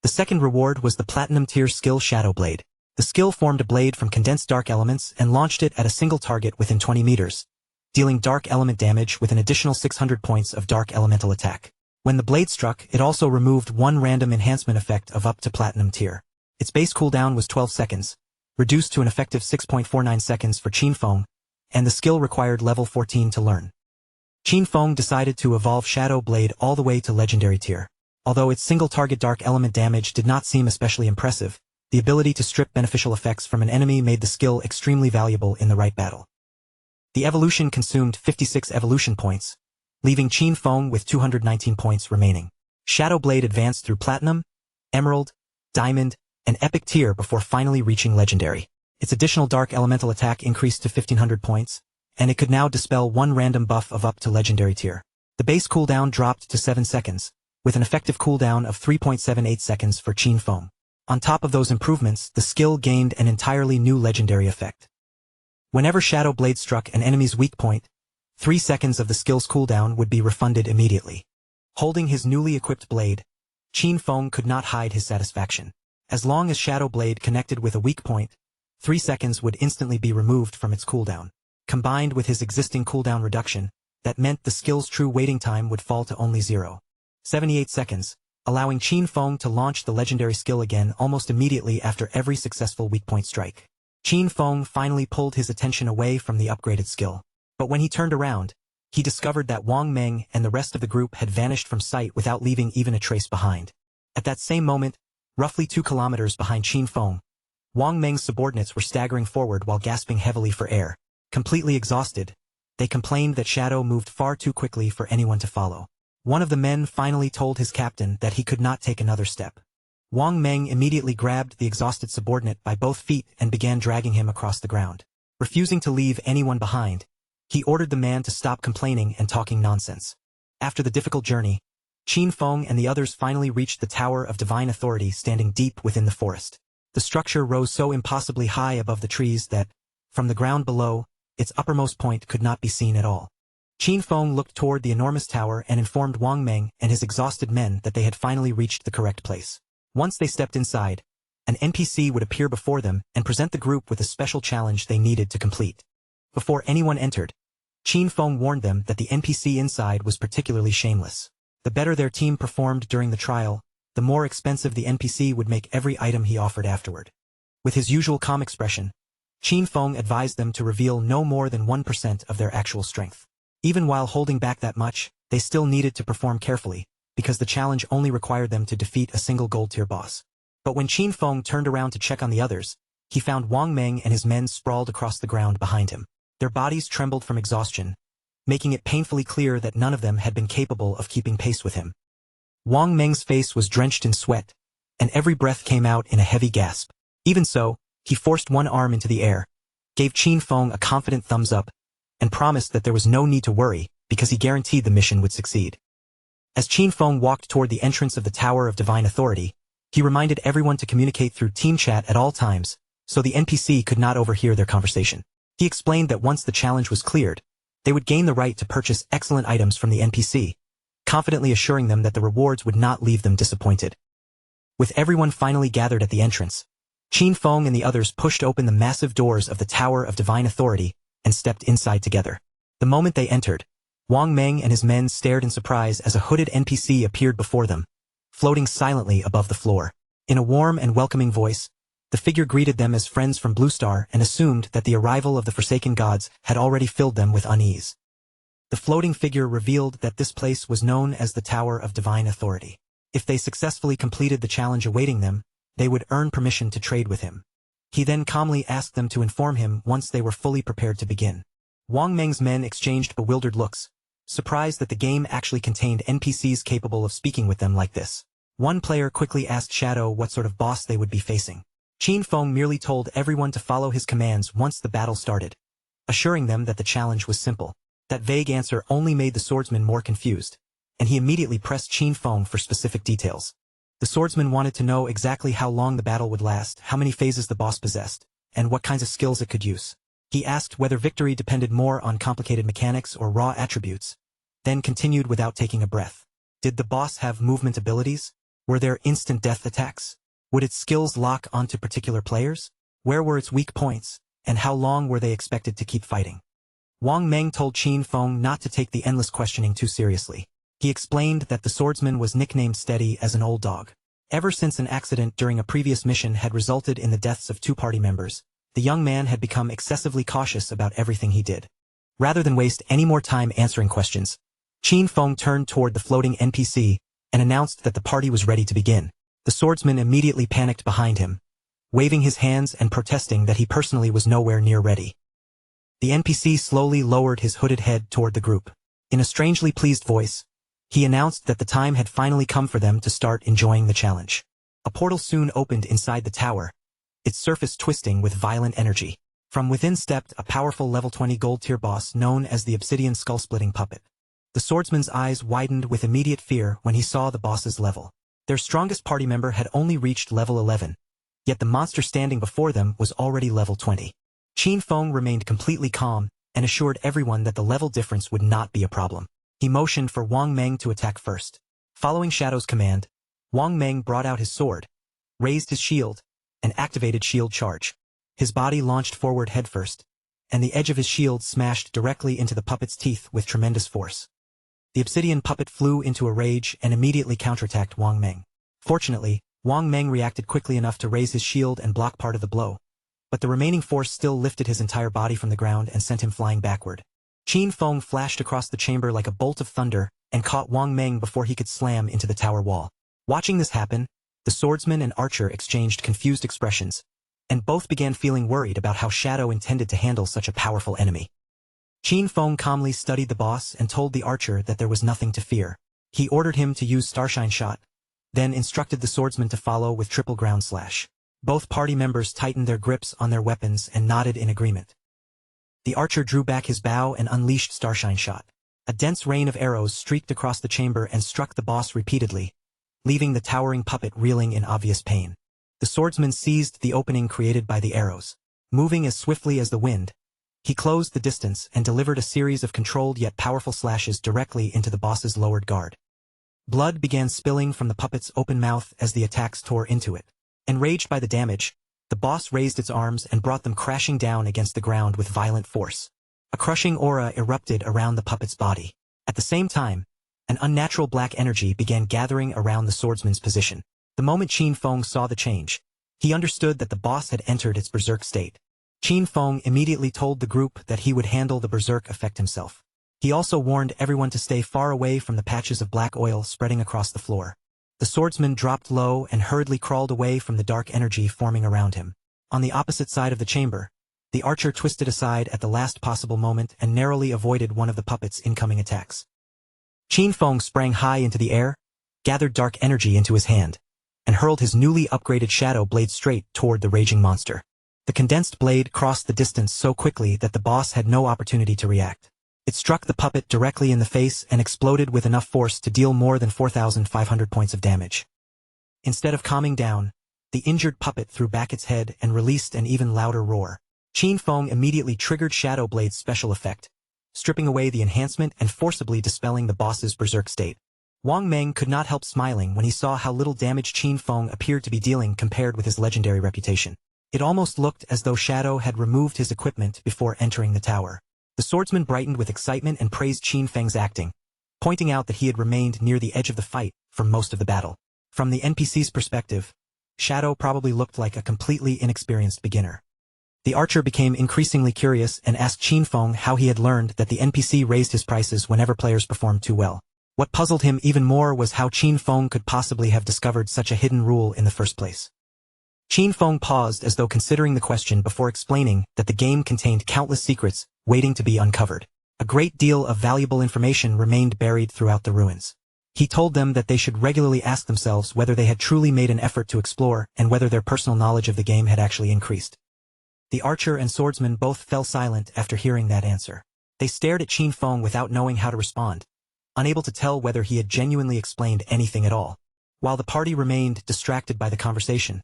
The second reward was the Platinum Tier skill Shadow Blade. The skill formed a blade from condensed dark elements and launched it at a single target within 20 meters, dealing dark element damage with an additional 600 points of dark elemental attack. When the blade struck, it also removed one random enhancement effect of up to Platinum Tier. Its base cooldown was 12 seconds, reduced to an effective 6.49 seconds for Qin Feng, and the skill required level 14 to learn. Qin Feng decided to evolve Shadow Blade all the way to Legendary Tier. Although its single-target dark element damage did not seem especially impressive, the ability to strip beneficial effects from an enemy made the skill extremely valuable in the right battle. The evolution consumed 56 evolution points, leaving Qin Feng with 219 points remaining. Shadow Blade advanced through Platinum, Emerald, Diamond, and Epic Tier before finally reaching Legendary. Its additional dark elemental attack increased to 1500 points, and it could now dispel one random buff of up to Legendary Tier. The base cooldown dropped to 7 seconds, with an effective cooldown of 3.78 seconds for Qin Feng. On top of those improvements, the skill gained an entirely new legendary effect. Whenever Shadow Blade struck an enemy's weak point, 3 seconds of the skill's cooldown would be refunded immediately. Holding his newly equipped blade, Qin Feng could not hide his satisfaction. As long as Shadow Blade connected with a weak point, 3 seconds would instantly be removed from its cooldown. Combined with his existing cooldown reduction, that meant the skill's true waiting time would fall to only 0.78 seconds, allowing Qin Feng to launch the legendary skill again almost immediately after every successful weak point strike. Qin Feng finally pulled his attention away from the upgraded skill. But when he turned around, he discovered that Wang Meng and the rest of the group had vanished from sight without leaving even a trace behind. At that same moment, roughly 2 kilometers behind Qin Feng, Wang Meng's subordinates were staggering forward while gasping heavily for air. Completely exhausted, they complained that Shadow moved far too quickly for anyone to follow. One of the men finally told his captain that he could not take another step. Wang Meng immediately grabbed the exhausted subordinate by both feet and began dragging him across the ground. Refusing to leave anyone behind, he ordered the man to stop complaining and talking nonsense. After the difficult journey, Qin Feng and the others finally reached the Tower of Divine Authority standing deep within the forest. The structure rose so impossibly high above the trees that, from the ground below, its uppermost point could not be seen at all. Qin Feng looked toward the enormous tower and informed Wang Meng and his exhausted men that they had finally reached the correct place. Once they stepped inside, an NPC would appear before them and present the group with a special challenge they needed to complete. Before anyone entered, Qin Feng warned them that the NPC inside was particularly shameless. The better their team performed during the trial, the more expensive the NPC would make every item he offered afterward. With his usual calm expression, Qin Feng advised them to reveal no more than 1% of their actual strength. Even while holding back that much, they still needed to perform carefully, because the challenge only required them to defeat a single gold-tier boss. But when Qin Feng turned around to check on the others, he found Wang Meng and his men sprawled across the ground behind him. Their bodies trembled from exhaustion, making it painfully clear that none of them had been capable of keeping pace with him. Wang Meng's face was drenched in sweat, and every breath came out in a heavy gasp. Even so, he forced one arm into the air, gave Qin Feng a confident thumbs up, and promised that there was no need to worry because he guaranteed the mission would succeed. As Qin Feng walked toward the entrance of the Tower of Divine Authority, he reminded everyone to communicate through team chat at all times, so the NPC could not overhear their conversation. He explained that once the challenge was cleared, they would gain the right to purchase excellent items from the NPC, confidently assuring them that the rewards would not leave them disappointed. With everyone finally gathered at the entrance, Qin Feng and the others pushed open the massive doors of the Tower of Divine Authority and stepped inside together. The moment they entered, Wang Meng and his men stared in surprise as a hooded NPC appeared before them, floating silently above the floor. In a warm and welcoming voice, the figure greeted them as friends from Blue Star and assumed that the arrival of the Forsaken Gods had already filled them with unease. The floating figure revealed that this place was known as the Tower of Divine Authority. If they successfully completed the challenge awaiting them, they would earn permission to trade with him. He then calmly asked them to inform him once they were fully prepared to begin. Wang Meng's men exchanged bewildered looks, surprised that the game actually contained NPCs capable of speaking with them like this. One player quickly asked Shadow what sort of boss they would be facing. Qin Feng merely told everyone to follow his commands once the battle started, assuring them that the challenge was simple. That vague answer only made the swordsman more confused, and he immediately pressed Qin Feng for specific details. The swordsman wanted to know exactly how long the battle would last, how many phases the boss possessed, and what kinds of skills it could use. He asked whether victory depended more on complicated mechanics or raw attributes, then continued without taking a breath. Did the boss have movement abilities? Were there instant death attacks? Would its skills lock onto particular players? Where were its weak points, and how long were they expected to keep fighting? Wang Meng told Qin Feng not to take the endless questioning too seriously. He explained that the swordsman was nicknamed Steady as an old dog. Ever since an accident during a previous mission had resulted in the deaths of 2 party members, the young man had become excessively cautious about everything he did. Rather than waste any more time answering questions, Qin Feng turned toward the floating NPC and announced that the party was ready to begin. The swordsman immediately panicked behind him, waving his hands and protesting that he personally was nowhere near ready. The NPC slowly lowered his hooded head toward the group. In a strangely pleased voice, he announced that the time had finally come for them to start enjoying the challenge. A portal soon opened inside the tower, its surface twisting with violent energy. From within stepped a powerful level 20 gold-tier boss known as the Obsidian Skull-Splitting Puppet. The swordsman's eyes widened with immediate fear when he saw the boss's level. Their strongest party member had only reached level 11, yet the monster standing before them was already level 20. Qin Feng remained completely calm and assured everyone that the level difference would not be a problem. He motioned for Wang Meng to attack first. Following Shadow's command, Wang Meng brought out his sword, raised his shield, and activated shield charge. His body launched forward headfirst, and the edge of his shield smashed directly into the puppet's teeth with tremendous force. The obsidian puppet flew into a rage and immediately counterattacked Wang Meng. Fortunately, Wang Meng reacted quickly enough to raise his shield and block part of the blow, but the remaining force still lifted his entire body from the ground and sent him flying backward. Qin Feng flashed across the chamber like a bolt of thunder and caught Wang Meng before he could slam into the tower wall. Watching this happen, the swordsman and archer exchanged confused expressions, and both began feeling worried about how Shadow intended to handle such a powerful enemy. Qin Feng calmly studied the boss and told the archer that there was nothing to fear. He ordered him to use Starshine Shot, then instructed the swordsman to follow with triple ground slash. Both party members tightened their grips on their weapons and nodded in agreement. The archer drew back his bow and unleashed Starshine Shot. A dense rain of arrows streaked across the chamber and struck the boss repeatedly, leaving the towering puppet reeling in obvious pain. The swordsman seized the opening created by the arrows. Moving as swiftly as the wind, he closed the distance and delivered a series of controlled yet powerful slashes directly into the boss's lowered guard. Blood began spilling from the puppet's open mouth as the attacks tore into it. Enraged by the damage, the boss raised its arms and brought them crashing down against the ground with violent force. A crushing aura erupted around the puppet's body. At the same time, an unnatural black energy began gathering around the swordsman's position. The moment Qin Feng saw the change, he understood that the boss had entered its berserk state. Qin Feng immediately told the group that he would handle the berserk effect himself. He also warned everyone to stay far away from the patches of black oil spreading across the floor. The swordsman dropped low and hurriedly crawled away from the dark energy forming around him. On the opposite side of the chamber, the archer twisted aside at the last possible moment and narrowly avoided one of the puppet's incoming attacks. Qin Feng sprang high into the air, gathered dark energy into his hand, and hurled his newly upgraded shadow blade straight toward the raging monster. The condensed blade crossed the distance so quickly that the boss had no opportunity to react. It struck the puppet directly in the face and exploded with enough force to deal more than 4,500 points of damage. Instead of calming down, the injured puppet threw back its head and released an even louder roar. Qin Feng immediately triggered Shadow Blade's special effect, stripping away the enhancement and forcibly dispelling the boss's berserk state. Wang Meng could not help smiling when he saw how little damage Qin Feng appeared to be dealing compared with his legendary reputation. It almost looked as though Shadow had removed his equipment before entering the tower. The swordsman brightened with excitement and praised Qin Feng's acting, pointing out that he had remained near the edge of the fight for most of the battle. From the NPC's perspective, Shadow probably looked like a completely inexperienced beginner. The archer became increasingly curious and asked Qin Feng how he had learned that the NPC raised his prices whenever players performed too well. What puzzled him even more was how Qin Feng could possibly have discovered such a hidden rule in the first place. Qin Feng paused as though considering the question before explaining that the game contained countless secrets waiting to be uncovered. A great deal of valuable information remained buried throughout the ruins. He told them that they should regularly ask themselves whether they had truly made an effort to explore and whether their personal knowledge of the game had actually increased. The archer and swordsman both fell silent after hearing that answer. They stared at Qin Feng without knowing how to respond, unable to tell whether he had genuinely explained anything at all. While the party remained distracted by the conversation,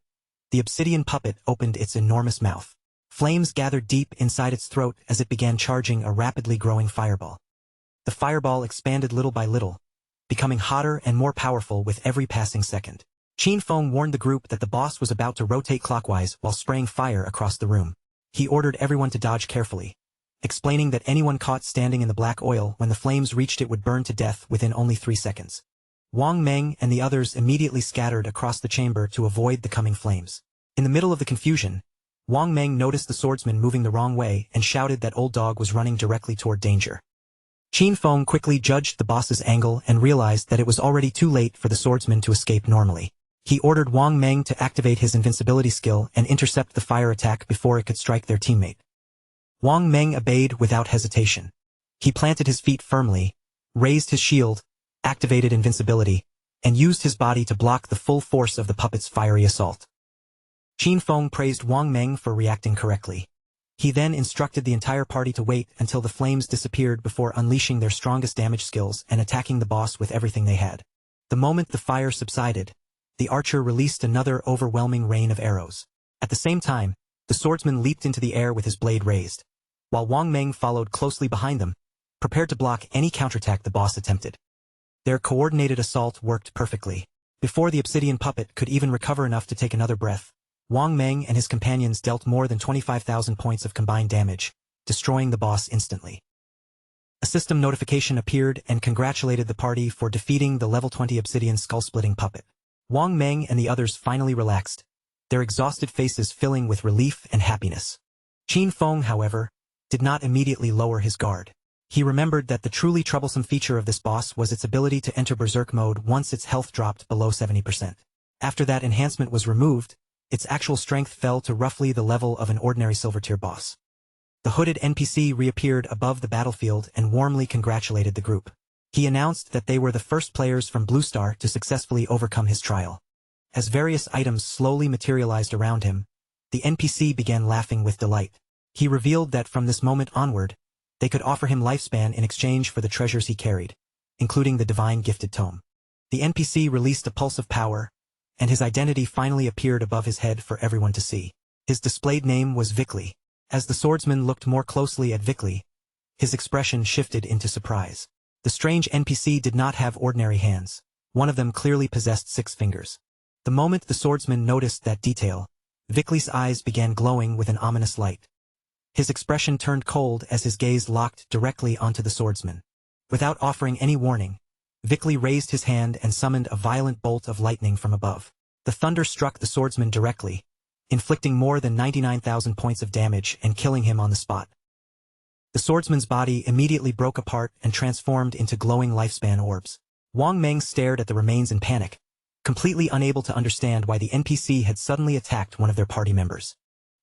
the obsidian puppet opened its enormous mouth. Flames gathered deep inside its throat as it began charging a rapidly growing fireball. The fireball expanded little by little, becoming hotter and more powerful with every passing second. Qin Feng warned the group that the boss was about to rotate clockwise while spraying fire across the room. He ordered everyone to dodge carefully, explaining that anyone caught standing in the black oil when the flames reached it would burn to death within only 3 seconds. Wang Meng and the others immediately scattered across the chamber to avoid the coming flames. In the middle of the confusion, Wang Meng noticed the swordsman moving the wrong way and shouted that Old Dog was running directly toward danger. Qin Feng quickly judged the boss's angle and realized that it was already too late for the swordsman to escape normally. He ordered Wang Meng to activate his invincibility skill and intercept the fire attack before it could strike their teammate. Wang Meng obeyed without hesitation. He planted his feet firmly, raised his shield, activated invincibility, and used his body to block the full force of the puppet's fiery assault. Qin Feng praised Wang Meng for reacting correctly. He then instructed the entire party to wait until the flames disappeared before unleashing their strongest damage skills and attacking the boss with everything they had. The moment the fire subsided, the archer released another overwhelming rain of arrows. At the same time, the swordsman leaped into the air with his blade raised, while Wang Meng followed closely behind them, prepared to block any counterattack the boss attempted. Their coordinated assault worked perfectly. Before the obsidian puppet could even recover enough to take another breath, Wang Meng and his companions dealt more than 25,000 points of combined damage, destroying the boss instantly. A system notification appeared and congratulated the party for defeating the level 20 obsidian skull-splitting puppet. Wang Meng and the others finally relaxed, their exhausted faces filling with relief and happiness. Qin Feng, however, did not immediately lower his guard. He remembered that the truly troublesome feature of this boss was its ability to enter berserk mode once its health dropped below 70%. After that enhancement was removed, its actual strength fell to roughly the level of an ordinary silver-tier boss. The hooded NPC reappeared above the battlefield and warmly congratulated the group. He announced that they were the first players from Blue Star to successfully overcome his trial. As various items slowly materialized around him, the NPC began laughing with delight. He revealed that from this moment onward, they could offer him lifespan in exchange for the treasures he carried, including the divine gifted tome. The NPC released a pulse of power, and his identity finally appeared above his head for everyone to see. His displayed name was Vickley. As the swordsman looked more closely at Vickley, his expression shifted into surprise. The strange NPC did not have ordinary hands. One of them clearly possessed 6 fingers. The moment the swordsman noticed that detail, Vickley's eyes began glowing with an ominous light. His expression turned cold as his gaze locked directly onto the swordsman. Without offering any warning, Vickley raised his hand and summoned a violent bolt of lightning from above. The thunder struck the swordsman directly, inflicting more than 99,000 points of damage and killing him on the spot. The swordsman's body immediately broke apart and transformed into glowing lifespan orbs. Wang Meng stared at the remains in panic, completely unable to understand why the NPC had suddenly attacked one of their party members.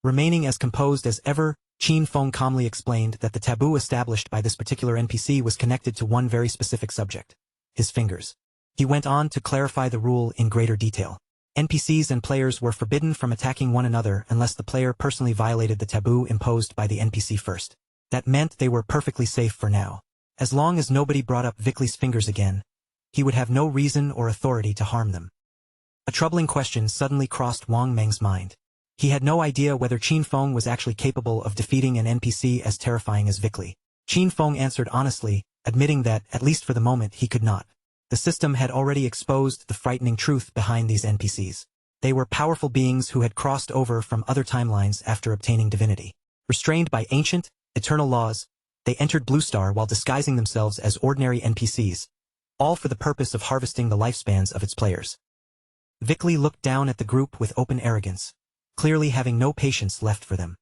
Remaining as composed as ever, Qin Feng calmly explained that the taboo established by this particular NPC was connected to one very specific subject: his fingers. He went on to clarify the rule in greater detail. NPCs and players were forbidden from attacking one another unless the player personally violated the taboo imposed by the NPC first. That meant they were perfectly safe for now. As long as nobody brought up Vickley's fingers again, he would have no reason or authority to harm them. A troubling question suddenly crossed Wang Meng's mind. He had no idea whether Qin Feng was actually capable of defeating an NPC as terrifying as Vickley. Qin Feng answered honestly, admitting that, at least for the moment, he could not. The system had already exposed the frightening truth behind these NPCs. They were powerful beings who had crossed over from other timelines after obtaining divinity. Restrained by ancient, eternal laws, they entered Blue Star while disguising themselves as ordinary NPCs, all for the purpose of harvesting the lifespans of its players. Vickley looked down at the group with open arrogance, clearly having no patience left for them.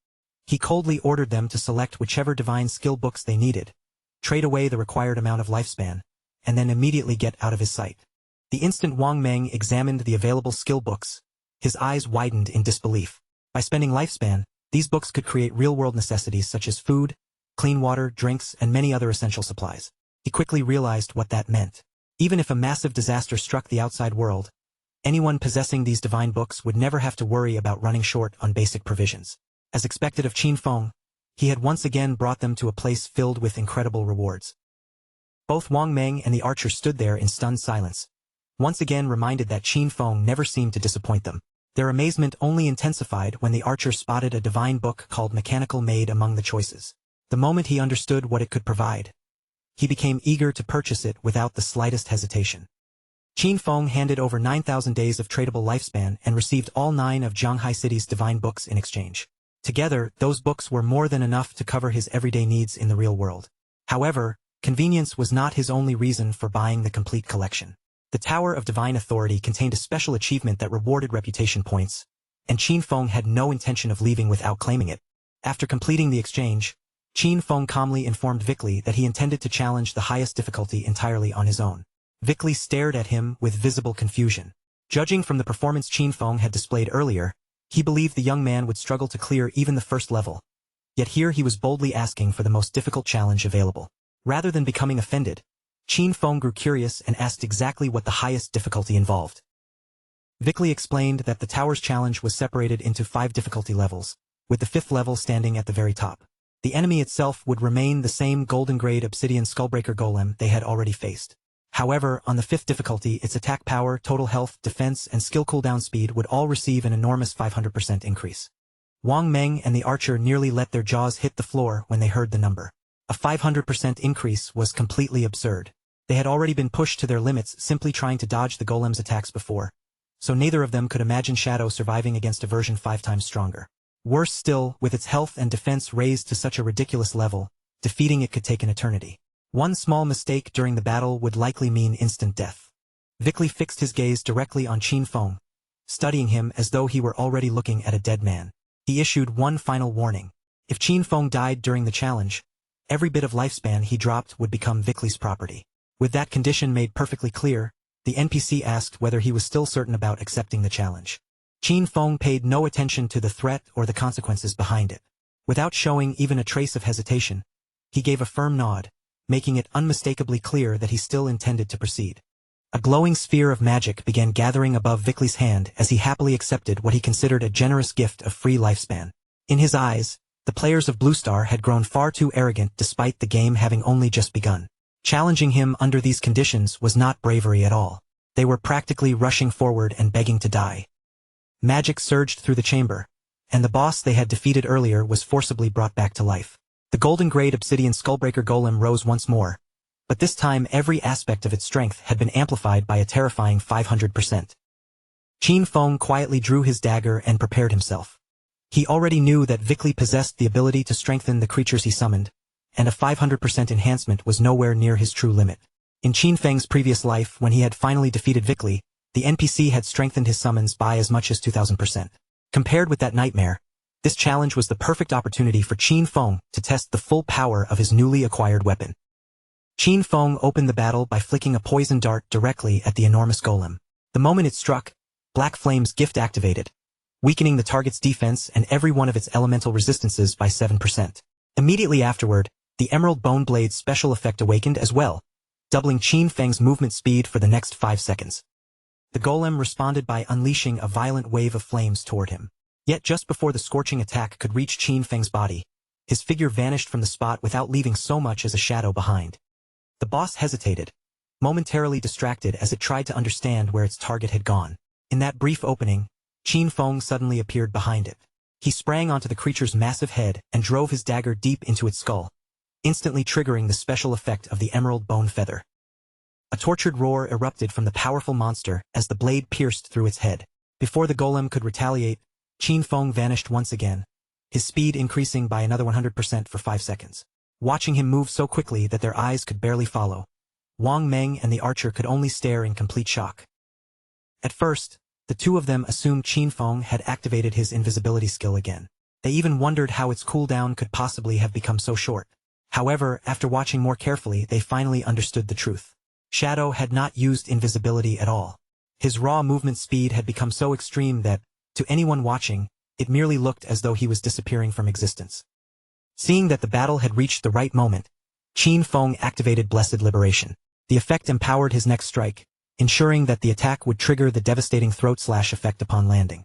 He coldly ordered them to select whichever divine skill books they needed, trade away the required amount of lifespan, and then immediately get out of his sight. The instant Wang Meng examined the available skill books, his eyes widened in disbelief. By spending lifespan, these books could create real-world necessities such as food, clean water, drinks, and many other essential supplies. He quickly realized what that meant. Even if a massive disaster struck the outside world, anyone possessing these divine books would never have to worry about running short on basic provisions. As expected of Qin Feng, he had once again brought them to a place filled with incredible rewards. Both Wang Meng and the archer stood there in stunned silence, once again reminded that Qin Feng never seemed to disappoint them. Their amazement only intensified when the archer spotted a divine book called Mechanical Maid among the choices. The moment he understood what it could provide, he became eager to purchase it without the slightest hesitation. Qin Feng handed over 9,000 days of tradable lifespan and received all 9 of Zhanghai City's divine books in exchange. Together, those books were more than enough to cover his everyday needs in the real world. However, convenience was not his only reason for buying the complete collection. The Tower of Divine Authority contained a special achievement that rewarded reputation points, and Qin Feng had no intention of leaving without claiming it. After completing the exchange, Qin Feng calmly informed Vickley that he intended to challenge the highest difficulty entirely on his own. Vickley stared at him with visible confusion. Judging from the performance Qin Feng had displayed earlier, he believed the young man would struggle to clear even the first level. Yet here he was boldly asking for the most difficult challenge available. Rather than becoming offended, Qin Feng grew curious and asked exactly what the highest difficulty involved. Vickley explained that the tower's challenge was separated into 5 difficulty levels, with the 5th level standing at the very top. The enemy itself would remain the same golden-grade obsidian skullbreaker golem they had already faced. However, on the 5th difficulty, its attack power, total health, defense, and skill cooldown speed would all receive an enormous 500% increase. Wang Meng and the archer nearly let their jaws hit the floor when they heard the number. A 500% increase was completely absurd. They had already been pushed to their limits simply trying to dodge the golem's attacks before, so neither of them could imagine Shadow surviving against a version 5 times stronger. Worse still, with its health and defense raised to such a ridiculous level, defeating it could take an eternity. One small mistake during the battle would likely mean instant death. Vickley fixed his gaze directly on Qin Feng, studying him as though he were already looking at a dead man. He issued one final warning. If Qin Feng died during the challenge, every bit of lifespan he dropped would become Vickley's property. With that condition made perfectly clear, the NPC asked whether he was still certain about accepting the challenge. Qin Feng paid no attention to the threat or the consequences behind it. Without showing even a trace of hesitation, he gave a firm nod, making it unmistakably clear that he still intended to proceed. A glowing sphere of magic began gathering above Vickley's hand as he happily accepted what he considered a generous gift of free lifespan. In his eyes, the players of Blue Star had grown far too arrogant despite the game having only just begun. Challenging him under these conditions was not bravery at all. They were practically rushing forward and begging to die. Magic surged through the chamber, and the boss they had defeated earlier was forcibly brought back to life. The golden-grade obsidian skullbreaker golem rose once more, but this time every aspect of its strength had been amplified by a terrifying 500%. Qin Feng quietly drew his dagger and prepared himself. He already knew that Vickley possessed the ability to strengthen the creatures he summoned, and a 500% enhancement was nowhere near his true limit. In Qin Feng's previous life, when he had finally defeated Vickley, the NPC had strengthened his summons by as much as 2000%. Compared with that nightmare, this challenge was the perfect opportunity for Qin Feng to test the full power of his newly acquired weapon. Qin Feng opened the battle by flicking a poison dart directly at the enormous golem. The moment it struck, Black Flame's gift activated, weakening the target's defense and every one of its elemental resistances by 7%. Immediately afterward, the Emerald Bone Blade's special effect awakened as well, doubling Qin Feng's movement speed for the next 5 seconds. The golem responded by unleashing a violent wave of flames toward him. Yet just before the scorching attack could reach Qin Feng's body, his figure vanished from the spot without leaving so much as a shadow behind. The boss hesitated, momentarily distracted as it tried to understand where its target had gone. In that brief opening, Qin Feng suddenly appeared behind it. He sprang onto the creature's massive head and drove his dagger deep into its skull, instantly triggering the special effect of the emerald bone feather. A tortured roar erupted from the powerful monster as the blade pierced through its head. Before the golem could retaliate, Qin Feng vanished once again, his speed increasing by another 100% for 5 seconds. Watching him move so quickly that their eyes could barely follow, Wang Meng and the archer could only stare in complete shock. At first, the two of them assumed Qin Feng had activated his invisibility skill again. They even wondered how its cooldown could possibly have become so short. However, after watching more carefully, they finally understood the truth. Shadow had not used invisibility at all. His raw movement speed had become so extreme that, to anyone watching, it merely looked as though he was disappearing from existence. Seeing that the battle had reached the right moment, Qin Feng activated Blessed Liberation. The effect empowered his next strike, ensuring that the attack would trigger the devastating throat slash effect upon landing.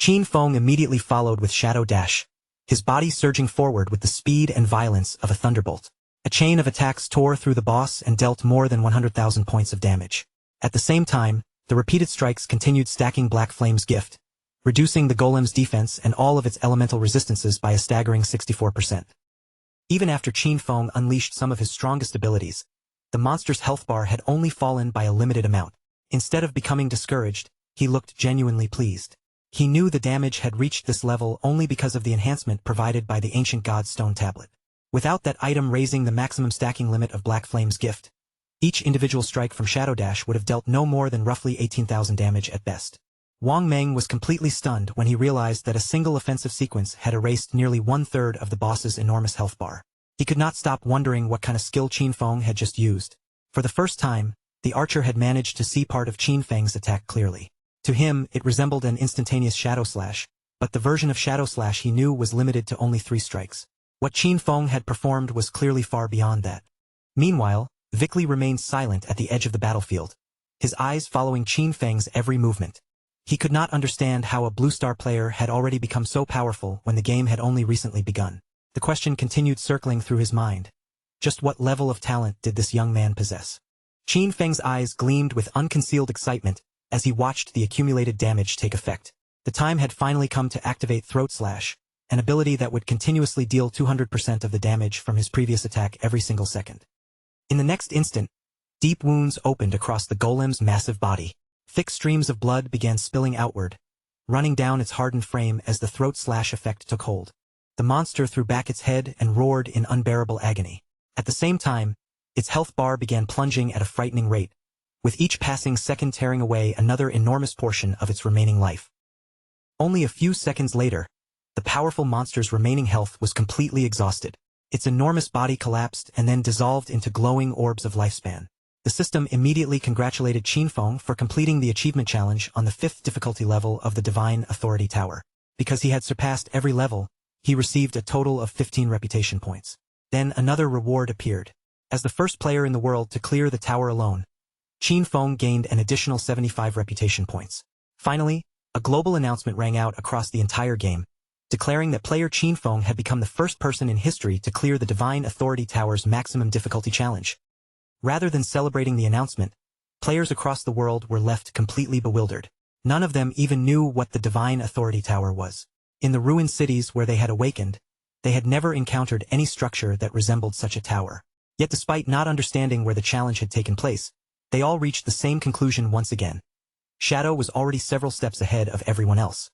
Qin Feng immediately followed with Shadow Dash, his body surging forward with the speed and violence of a thunderbolt. A chain of attacks tore through the boss and dealt more than 100,000 points of damage. At the same time, the repeated strikes continued stacking Black Flame's gift, reducing the golem's defense and all of its elemental resistances by a staggering 64%. Even after Qin Feng unleashed some of his strongest abilities, the monster's health bar had only fallen by a limited amount. Instead of becoming discouraged, he looked genuinely pleased. He knew the damage had reached this level only because of the enhancement provided by the ancient god's stone tablet. Without that item raising the maximum stacking limit of Black Flame's gift, each individual strike from Shadow Dash would have dealt no more than roughly 18,000 damage at best. Wang Meng was completely stunned when he realized that a single offensive sequence had erased nearly 1/3 of the boss's enormous health bar. He could not stop wondering what kind of skill Qin Feng had just used. For the first time, the archer had managed to see part of Qin Feng's attack clearly. To him, it resembled an instantaneous Shadow Slash, but the version of Shadow Slash he knew was limited to only 3 strikes. What Qin Feng had performed was clearly far beyond that. Meanwhile, Vickley remained silent at the edge of the battlefield, his eyes following Qin Feng's every movement. He could not understand how a Blue Star player had already become so powerful when the game had only recently begun. The question continued circling through his mind. Just what level of talent did this young man possess? Qin Feng's eyes gleamed with unconcealed excitement as he watched the accumulated damage take effect. The time had finally come to activate Throat Slash, an ability that would continuously deal 200% of the damage from his previous attack every single second. In the next instant, deep wounds opened across the golem's massive body. Thick streams of blood began spilling outward, running down its hardened frame as the throat slash effect took hold. The monster threw back its head and roared in unbearable agony. At the same time, its health bar began plunging at a frightening rate, with each passing second tearing away another enormous portion of its remaining life. Only a few seconds later, the powerful monster's remaining health was completely exhausted. Its enormous body collapsed and then dissolved into glowing orbs of lifespan. The system immediately congratulated Qinfeng for completing the achievement challenge on the 5th difficulty level of the Divine Authority Tower. Because he had surpassed every level, he received a total of 15 reputation points. Then another reward appeared. As the first player in the world to clear the tower alone, Qinfeng gained an additional 75 reputation points. Finally, a global announcement rang out across the entire game, declaring that player Qinfeng had become the first person in history to clear the Divine Authority Tower's maximum difficulty challenge. Rather than celebrating the announcement, players across the world were left completely bewildered. None of them even knew what the Divine Authority Tower was. In the ruined cities where they had awakened, they had never encountered any structure that resembled such a tower. Yet despite not understanding where the challenge had taken place, they all reached the same conclusion once again. Shadow was already several steps ahead of everyone else.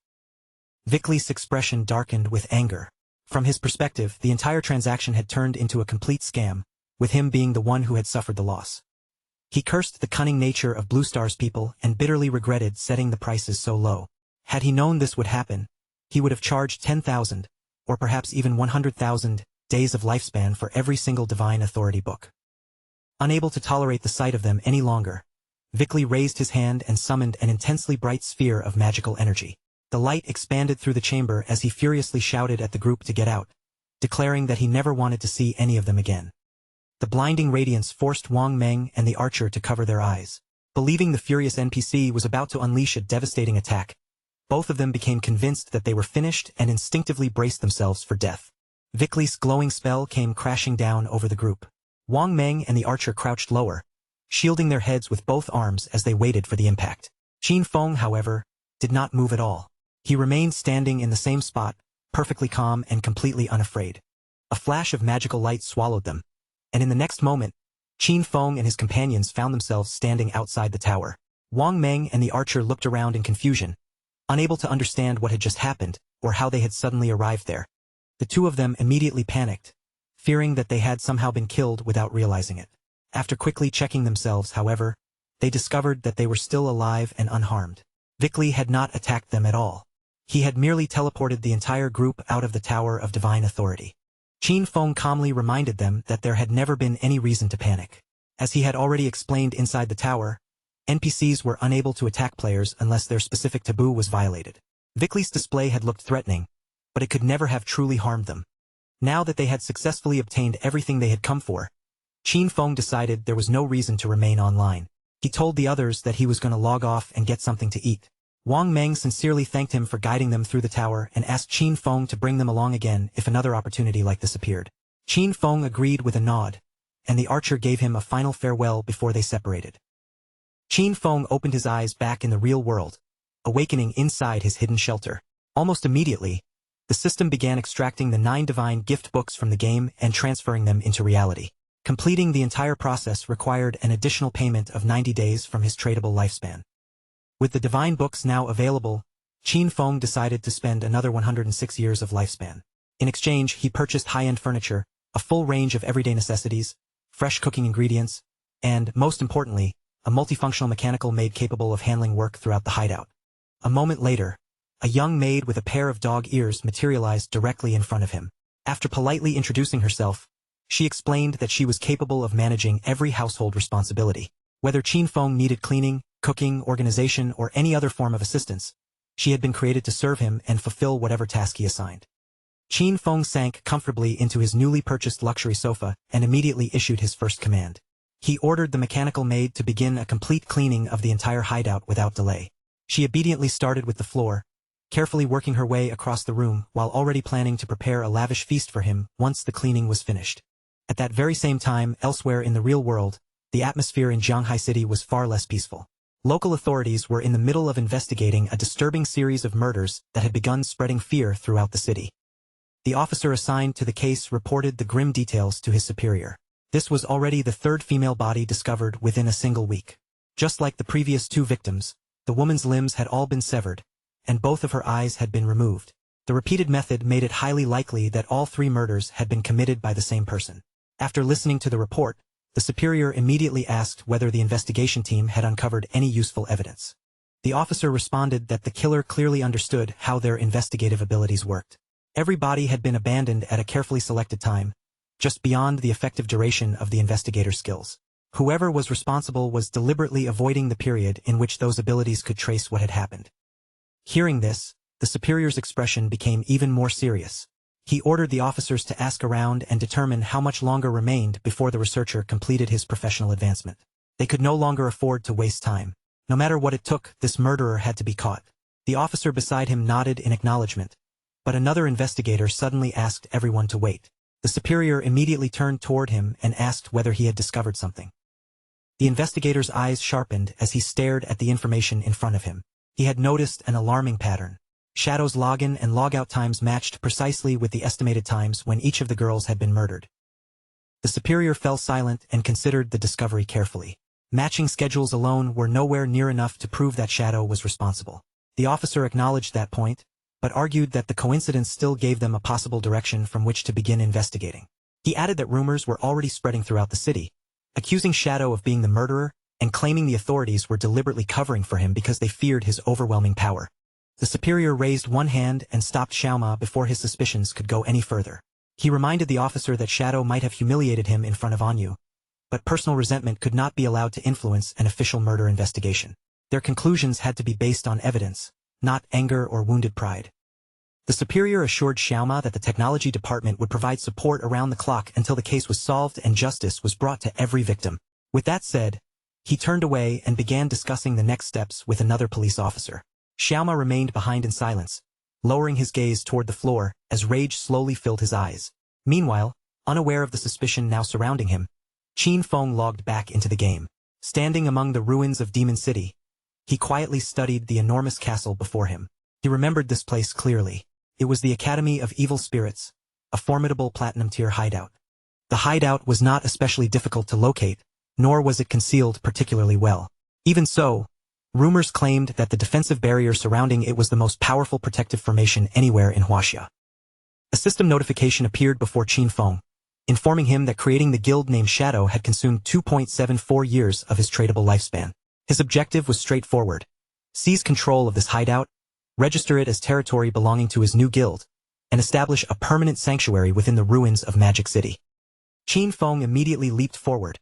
Vickley's expression darkened with anger. From his perspective, the entire transaction had turned into a complete scam, with him being the one who had suffered the loss. He cursed the cunning nature of Blue Star's people and bitterly regretted setting the prices so low. Had he known this would happen, he would have charged 10,000, or perhaps even 100,000, days of lifespan for every single Divine Authority book. Unable to tolerate the sight of them any longer, Vickley raised his hand and summoned an intensely bright sphere of magical energy. The light expanded through the chamber as he furiously shouted at the group to get out, declaring that he never wanted to see any of them again. The blinding radiance forced Wang Meng and the archer to cover their eyes. Believing the furious NPC was about to unleash a devastating attack, both of them became convinced that they were finished and instinctively braced themselves for death. Vickley's glowing spell came crashing down over the group. Wang Meng and the archer crouched lower, shielding their heads with both arms as they waited for the impact. Qinfeng, however, did not move at all. He remained standing in the same spot, perfectly calm and completely unafraid. A flash of magical light swallowed them, and in the next moment, Qinfeng and his companions found themselves standing outside the tower. Wang Meng and the archer looked around in confusion, unable to understand what had just happened or how they had suddenly arrived there. The two of them immediately panicked, fearing that they had somehow been killed without realizing it. After quickly checking themselves, however, they discovered that they were still alive and unharmed. Vickley had not attacked them at all. He had merely teleported the entire group out of the Tower of Divine Authority. Qinfeng calmly reminded them that there had never been any reason to panic. As he had already explained inside the tower, NPCs were unable to attack players unless their specific taboo was violated. Vickley's display had looked threatening, but it could never have truly harmed them. Now that they had successfully obtained everything they had come for, Qinfeng decided there was no reason to remain online. He told the others that he was going to log off and get something to eat. Wang Meng sincerely thanked him for guiding them through the tower and asked Qinfeng to bring them along again if another opportunity like this appeared. Qinfeng agreed with a nod, and the archer gave him a final farewell before they separated. Qinfeng opened his eyes back in the real world, awakening inside his hidden shelter. Almost immediately, the system began extracting the 9 divine gift books from the game and transferring them into reality. Completing the entire process required an additional payment of 90 days from his tradable lifespan. With the divine books now available, Qinfeng decided to spend another 106 years of lifespan. In exchange, he purchased high-end furniture, a full range of everyday necessities, fresh cooking ingredients, and, most importantly, a multifunctional mechanical maid capable of handling work throughout the hideout. A moment later, a young maid with a pair of dog ears materialized directly in front of him. After politely introducing herself, she explained that she was capable of managing every household responsibility. Whether Qinfeng needed cleaning, cooking, organization, or any other form of assistance, she had been created to serve him and fulfill whatever task he assigned. Qinfeng sank comfortably into his newly purchased luxury sofa and immediately issued his first command. He ordered the mechanical maid to begin a complete cleaning of the entire hideout without delay. She obediently started with the floor, carefully working her way across the room while already planning to prepare a lavish feast for him once the cleaning was finished. At that very same time, elsewhere in the real world, the atmosphere in Jianghai City was far less peaceful. Local authorities were in the middle of investigating a disturbing series of murders that had begun spreading fear throughout the city. The officer assigned to the case reported the grim details to his superior. This was already the 3rd female body discovered within a single week. Just like the previous 2 victims, the woman's limbs had all been severed, and both of her eyes had been removed. The repeated method made it highly likely that all 3 murders had been committed by the same person. After listening to the report, the superior immediately asked whether the investigation team had uncovered any useful evidence. The officer responded that the killer clearly understood how their investigative abilities worked. Every body had been abandoned at a carefully selected time, just beyond the effective duration of the investigator's skills. Whoever was responsible was deliberately avoiding the period in which those abilities could trace what had happened. Hearing this, the superior's expression became even more serious. He ordered the officers to ask around and determine how much longer remained before the researcher completed his professional advancement. They could no longer afford to waste time. No matter what it took, this murderer had to be caught. The officer beside him nodded in acknowledgement, but another investigator suddenly asked everyone to wait. The superior immediately turned toward him and asked whether he had discovered something. The investigator's eyes sharpened as he stared at the information in front of him. He had noticed an alarming pattern. Shadow's login and logout times matched precisely with the estimated times when each of the girls had been murdered. The superior fell silent and considered the discovery carefully. Matching schedules alone were nowhere near enough to prove that Shadow was responsible. The officer acknowledged that point, but argued that the coincidence still gave them a possible direction from which to begin investigating. He added that rumors were already spreading throughout the city, accusing Shadow of being the murderer and claiming the authorities were deliberately covering for him because they feared his overwhelming power. The superior raised one hand and stopped Xiaoma before his suspicions could go any further. He reminded the officer that Shadow might have humiliated him in front of Anyu, but personal resentment could not be allowed to influence an official murder investigation. Their conclusions had to be based on evidence, not anger or wounded pride. The superior assured Xiaoma that the technology department would provide support around the clock until the case was solved and justice was brought to every victim. With that said, he turned away and began discussing the next steps with another police officer. Xiaoma remained behind in silence, lowering his gaze toward the floor as rage slowly filled his eyes. Meanwhile, unaware of the suspicion now surrounding him, Qin Feng logged back into the game. Standing among the ruins of Demon City, he quietly studied the enormous castle before him. He remembered this place clearly. It was the Academy of Evil Spirits, a formidable platinum-tier hideout. The hideout was not especially difficult to locate, nor was it concealed particularly well. Even so, rumors claimed that the defensive barrier surrounding it was the most powerful protective formation anywhere in Huaxia. A system notification appeared before Qin Feng, informing him that creating the guild named Shadow had consumed 2.74 years of his tradable lifespan. His objective was straightforward: seize control of this hideout, register it as territory belonging to his new guild, and establish a permanent sanctuary within the ruins of Magic City. Qin Feng immediately leaped forward,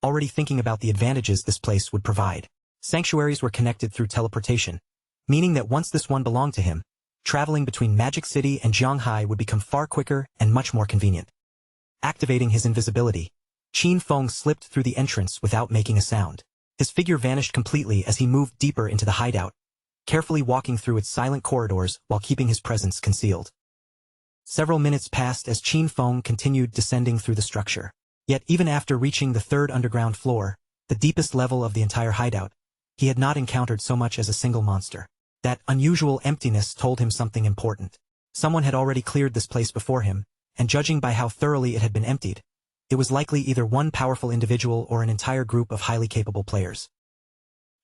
already thinking about the advantages this place would provide. Sanctuaries were connected through teleportation, meaning that once this one belonged to him, traveling between Magic City and Zhanghai would become far quicker and much more convenient. Activating his invisibility, Qin Feng slipped through the entrance without making a sound. His figure vanished completely as he moved deeper into the hideout, carefully walking through its silent corridors while keeping his presence concealed. Several minutes passed as Qin Feng continued descending through the structure. Yet even after reaching the 3rd underground floor, the deepest level of the entire hideout, he had not encountered so much as a single monster. That unusual emptiness told him something important. Someone had already cleared this place before him, and judging by how thoroughly it had been emptied, it was likely either one powerful individual or an entire group of highly capable players.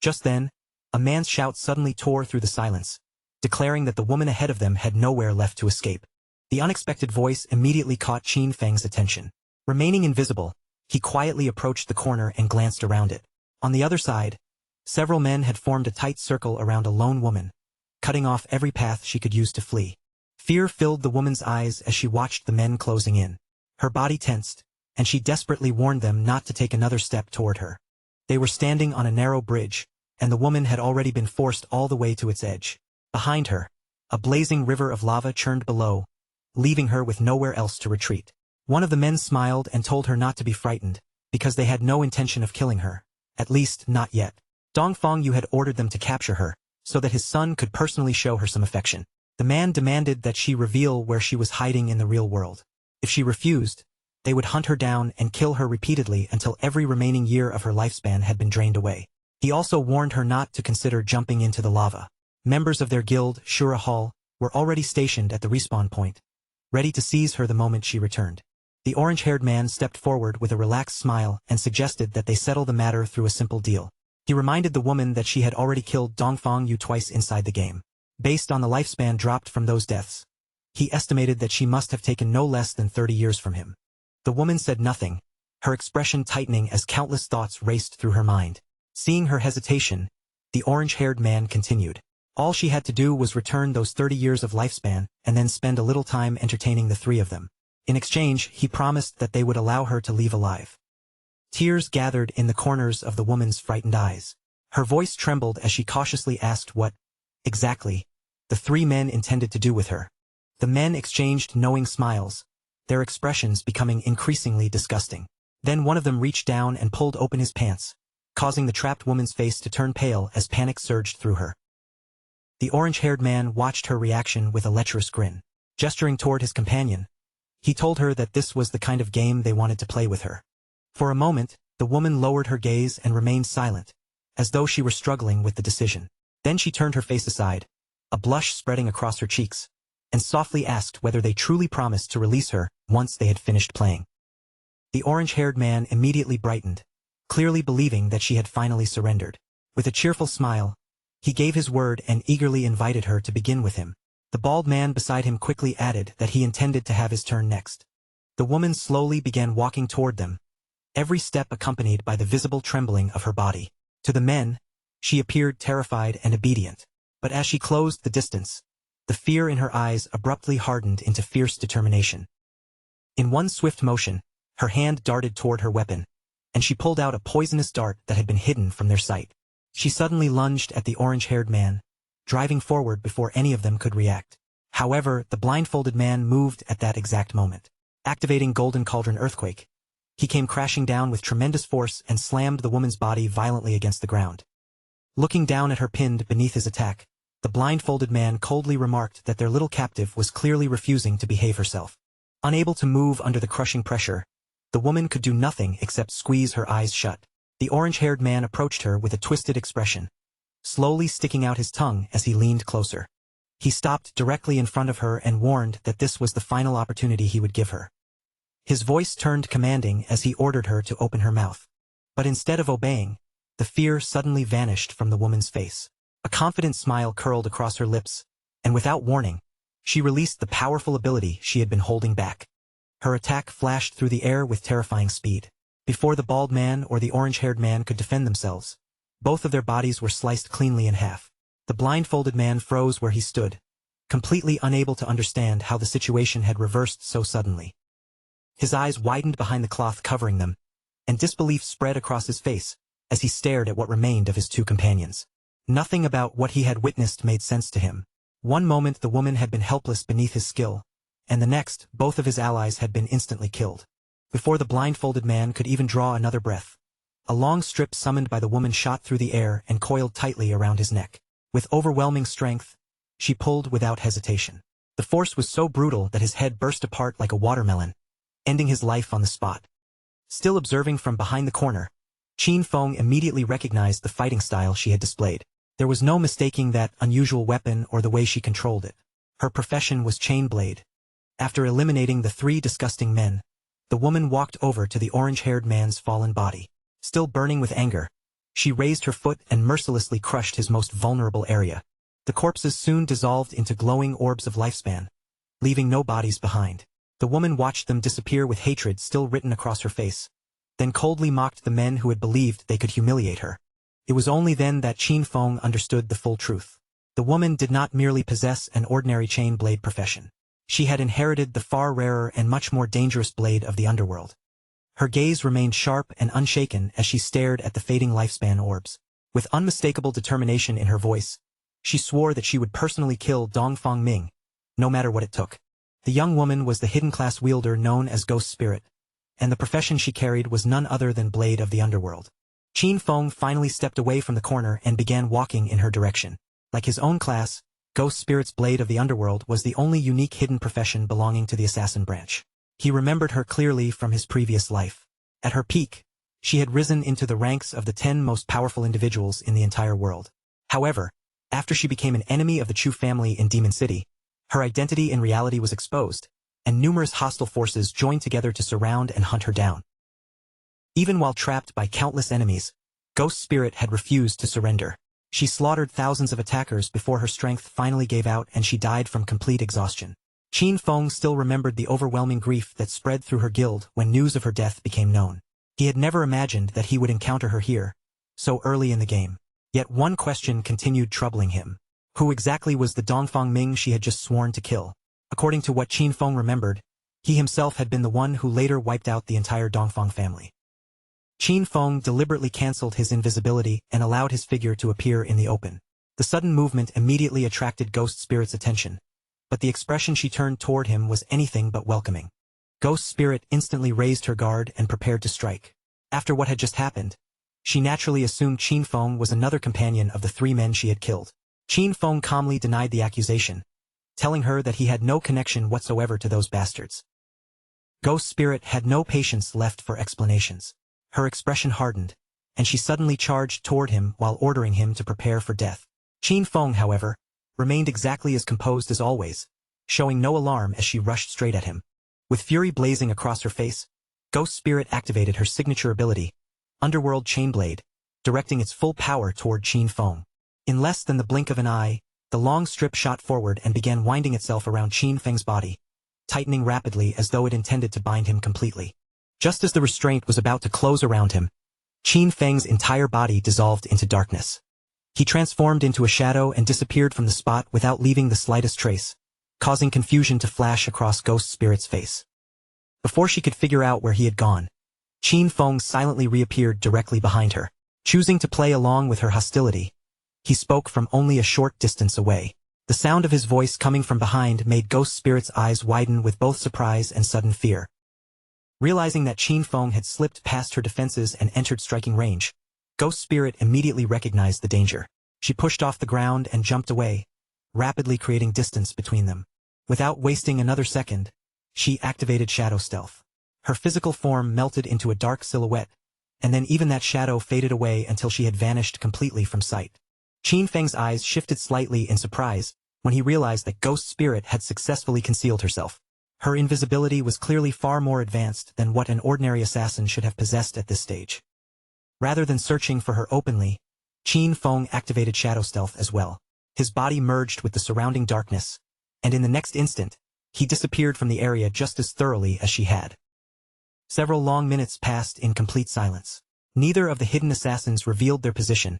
Just then, a man's shout suddenly tore through the silence, declaring that the woman ahead of them had nowhere left to escape. The unexpected voice immediately caught Qin Feng's attention. Remaining invisible, he quietly approached the corner and glanced around it. On the other side, several men had formed a tight circle around a lone woman, cutting off every path she could use to flee. Fear filled the woman's eyes as she watched the men closing in. Her body tensed, and she desperately warned them not to take another step toward her. They were standing on a narrow bridge, and the woman had already been forced all the way to its edge. Behind her, a blazing river of lava churned below, leaving her with nowhere else to retreat. One of the men smiled and told her not to be frightened, because they had no intention of killing her, at least not yet. Dongfang Yu had ordered them to capture her, so that his son could personally show her some affection. The man demanded that she reveal where she was hiding in the real world. If she refused, they would hunt her down and kill her repeatedly until every remaining year of her lifespan had been drained away. He also warned her not to consider jumping into the lava. Members of their guild, Shura Hall, were already stationed at the respawn point, ready to seize her the moment she returned. The orange-haired man stepped forward with a relaxed smile and suggested that they settle the matter through a simple deal. He reminded the woman that she had already killed Dongfang Yu twice inside the game. Based on the lifespan dropped from those deaths, he estimated that she must have taken no less than 30 years from him. The woman said nothing, her expression tightening as countless thoughts raced through her mind. Seeing her hesitation, the orange-haired man continued. All she had to do was return those 30 years of lifespan and then spend a little time entertaining the three of them. In exchange, he promised that they would allow her to leave alive. Tears gathered in the corners of the woman's frightened eyes. Her voice trembled as she cautiously asked what, exactly, the three men intended to do with her. The men exchanged knowing smiles, their expressions becoming increasingly disgusting. Then one of them reached down and pulled open his pants, causing the trapped woman's face to turn pale as panic surged through her. The orange-haired man watched her reaction with a lecherous grin. Gesturing toward his companion, he told her that this was the kind of game they wanted to play with her. For a moment, the woman lowered her gaze and remained silent, as though she were struggling with the decision. Then she turned her face aside, a blush spreading across her cheeks, and softly asked whether they truly promised to release her once they had finished playing. The orange-haired man immediately brightened, clearly believing that she had finally surrendered. With a cheerful smile, he gave his word and eagerly invited her to begin with him. The bald man beside him quickly added that he intended to have his turn next. The woman slowly began walking toward them, every step accompanied by the visible trembling of her body. To the men, she appeared terrified and obedient, but as she closed the distance, the fear in her eyes abruptly hardened into fierce determination. In one swift motion, her hand darted toward her weapon, and she pulled out a poisonous dart that had been hidden from their sight. She suddenly lunged at the orange-haired man, driving forward before any of them could react. However, the blindfolded man moved at that exact moment. Activating Golden Cauldron Earthquake, he came crashing down with tremendous force and slammed the woman's body violently against the ground. Looking down at her pinned beneath his attack, the blindfolded man coldly remarked that their little captive was clearly refusing to behave herself. Unable to move under the crushing pressure, the woman could do nothing except squeeze her eyes shut. The orange-haired man approached her with a twisted expression, slowly sticking out his tongue as he leaned closer. He stopped directly in front of her and warned that this was the final opportunity he would give her. His voice turned commanding as he ordered her to open her mouth. But instead of obeying, the fear suddenly vanished from the woman's face. A confident smile curled across her lips, and without warning, she released the powerful ability she had been holding back. Her attack flashed through the air with terrifying speed. Before the bald man or the orange-haired man could defend themselves, both of their bodies were sliced cleanly in half. The blindfolded man froze where he stood, completely unable to understand how the situation had reversed so suddenly. His eyes widened behind the cloth covering them, and disbelief spread across his face as he stared at what remained of his two companions. Nothing about what he had witnessed made sense to him. One moment the woman had been helpless beneath his skill, and the next both of his allies had been instantly killed. Before the blindfolded man could even draw another breath, a long strip summoned by the woman shot through the air and coiled tightly around his neck. With overwhelming strength, she pulled without hesitation. The force was so brutal that his head burst apart like a watermelon, ending his life on the spot. Still observing from behind the corner, Qin Feng immediately recognized the fighting style she had displayed. There was no mistaking that unusual weapon or the way she controlled it. Her profession was chain blade. After eliminating the three disgusting men, the woman walked over to the orange-haired man's fallen body. Still burning with anger, she raised her foot and mercilessly crushed his most vulnerable area. The corpses soon dissolved into glowing orbs of lifespan, leaving no bodies behind. The woman watched them disappear with hatred still written across her face, then coldly mocked the men who had believed they could humiliate her. It was only then that Qin Feng understood the full truth. The woman did not merely possess an ordinary chain blade profession. She had inherited the far rarer and much more dangerous blade of the underworld. Her gaze remained sharp and unshaken as she stared at the fading lifespan orbs. With unmistakable determination in her voice, she swore that she would personally kill Dongfang Ming, no matter what it took. The young woman was the hidden class wielder known as Ghost Spirit, and the profession she carried was none other than Blade of the Underworld. Qin Feng finally stepped away from the corner and began walking in her direction. Like his own class, Ghost Spirit's Blade of the Underworld was the only unique hidden profession belonging to the assassin branch. He remembered her clearly from his previous life. At her peak, she had risen into the ranks of the 10 most powerful individuals in the entire world. However, after she became an enemy of the Chu family in Demon City, her identity in reality was exposed, and numerous hostile forces joined together to surround and hunt her down. Even while trapped by countless enemies, Ghost Spirit had refused to surrender. She slaughtered thousands of attackers before her strength finally gave out and she died from complete exhaustion. Qin Feng still remembered the overwhelming grief that spread through her guild when news of her death became known. He had never imagined that he would encounter her here, so early in the game. Yet one question continued troubling him. Who exactly was the Dongfang Ming she had just sworn to kill? According to what Qin Feng remembered, he himself had been the one who later wiped out the entire Dongfang family. Qin Feng deliberately cancelled his invisibility and allowed his figure to appear in the open. The sudden movement immediately attracted Ghost Spirit's attention, but the expression she turned toward him was anything but welcoming. Ghost Spirit instantly raised her guard and prepared to strike. After what had just happened, she naturally assumed Qin Feng was another companion of the 3 men she had killed. Qin Feng calmly denied the accusation, telling her that he had no connection whatsoever to those bastards. Ghost Spirit had no patience left for explanations. Her expression hardened, and she suddenly charged toward him while ordering him to prepare for death. Qin Feng, however, remained exactly as composed as always, showing no alarm as she rushed straight at him. With fury blazing across her face, Ghost Spirit activated her signature ability, Underworld Chainblade, directing its full power toward Qin Feng. In less than the blink of an eye, the long strip shot forward and began winding itself around Qin Feng's body, tightening rapidly as though it intended to bind him completely. Just as the restraint was about to close around him, Qin Feng's entire body dissolved into darkness. He transformed into a shadow and disappeared from the spot without leaving the slightest trace, causing confusion to flash across Ghost Spirit's face. Before she could figure out where he had gone, Qin Feng silently reappeared directly behind her. Choosing to play along with her hostility, he spoke from only a short distance away. The sound of his voice coming from behind made Ghost Spirit's eyes widen with both surprise and sudden fear. Realizing that Qin Feng had slipped past her defenses and entered striking range, Ghost Spirit immediately recognized the danger. She pushed off the ground and jumped away, rapidly creating distance between them. Without wasting another second, she activated Shadow Stealth. Her physical form melted into a dark silhouette, and then even that shadow faded away until she had vanished completely from sight. Qin Feng's eyes shifted slightly in surprise when he realized that Ghost Spirit had successfully concealed herself. Her invisibility was clearly far more advanced than what an ordinary assassin should have possessed at this stage. Rather than searching for her openly, Qin Feng activated Shadow Stealth as well. His body merged with the surrounding darkness, and in the next instant, he disappeared from the area just as thoroughly as she had. Several long minutes passed in complete silence. Neither of the hidden assassins revealed their position,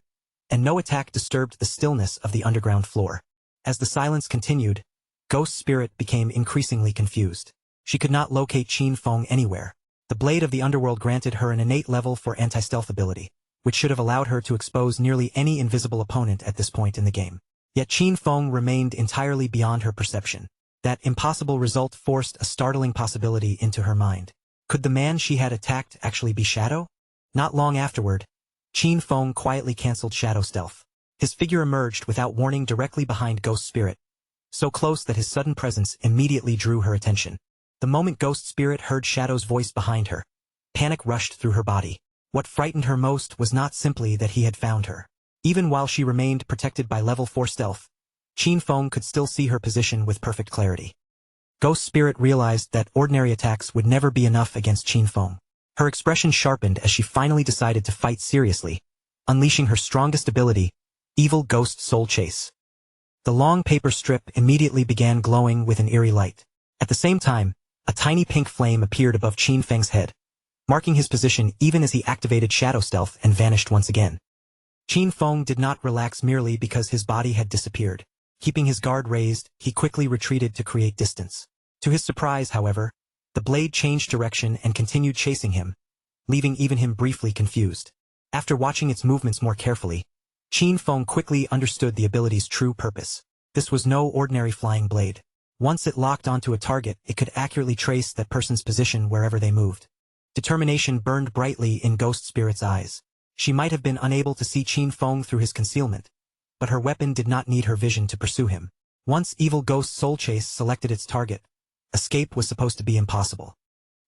and no attack disturbed the stillness of the underground floor. As the silence continued, Ghost Spirit became increasingly confused. She could not locate Qin Feng anywhere. The Blade of the Underworld granted her an innate level for anti-stealth ability, which should have allowed her to expose nearly any invisible opponent at this point in the game. Yet Qin Feng remained entirely beyond her perception. That impossible result forced a startling possibility into her mind. Could the man she had attacked actually be Shadow? Not long afterward, Qin Feng quietly cancelled Shadow Stealth. His figure emerged without warning directly behind Ghost Spirit, so close that his sudden presence immediately drew her attention. The moment Ghost Spirit heard Shadow's voice behind her, panic rushed through her body. What frightened her most was not simply that he had found her. Even while she remained protected by level 4 stealth, Qin Feng could still see her position with perfect clarity. Ghost Spirit realized that ordinary attacks would never be enough against Qin Feng. Her expression sharpened as she finally decided to fight seriously, unleashing her strongest ability, Evil Ghost Soul Chase. The long paper strip immediately began glowing with an eerie light. At the same time, a tiny pink flame appeared above Qin Feng's head, marking his position even as he activated Shadow Stealth and vanished once again. Qin Feng did not relax merely because his body had disappeared. Keeping his guard raised, he quickly retreated to create distance. To his surprise, however, the blade changed direction and continued chasing him, leaving even him briefly confused. After watching its movements more carefully, Qin Feng quickly understood the ability's true purpose. This was no ordinary flying blade. Once it locked onto a target, it could accurately trace that person's position wherever they moved. Determination burned brightly in Ghost Spirit's eyes. She might have been unable to see Qin Feng through his concealment, but her weapon did not need her vision to pursue him. Once Evil Ghost Soul Chase selected its target, escape was supposed to be impossible.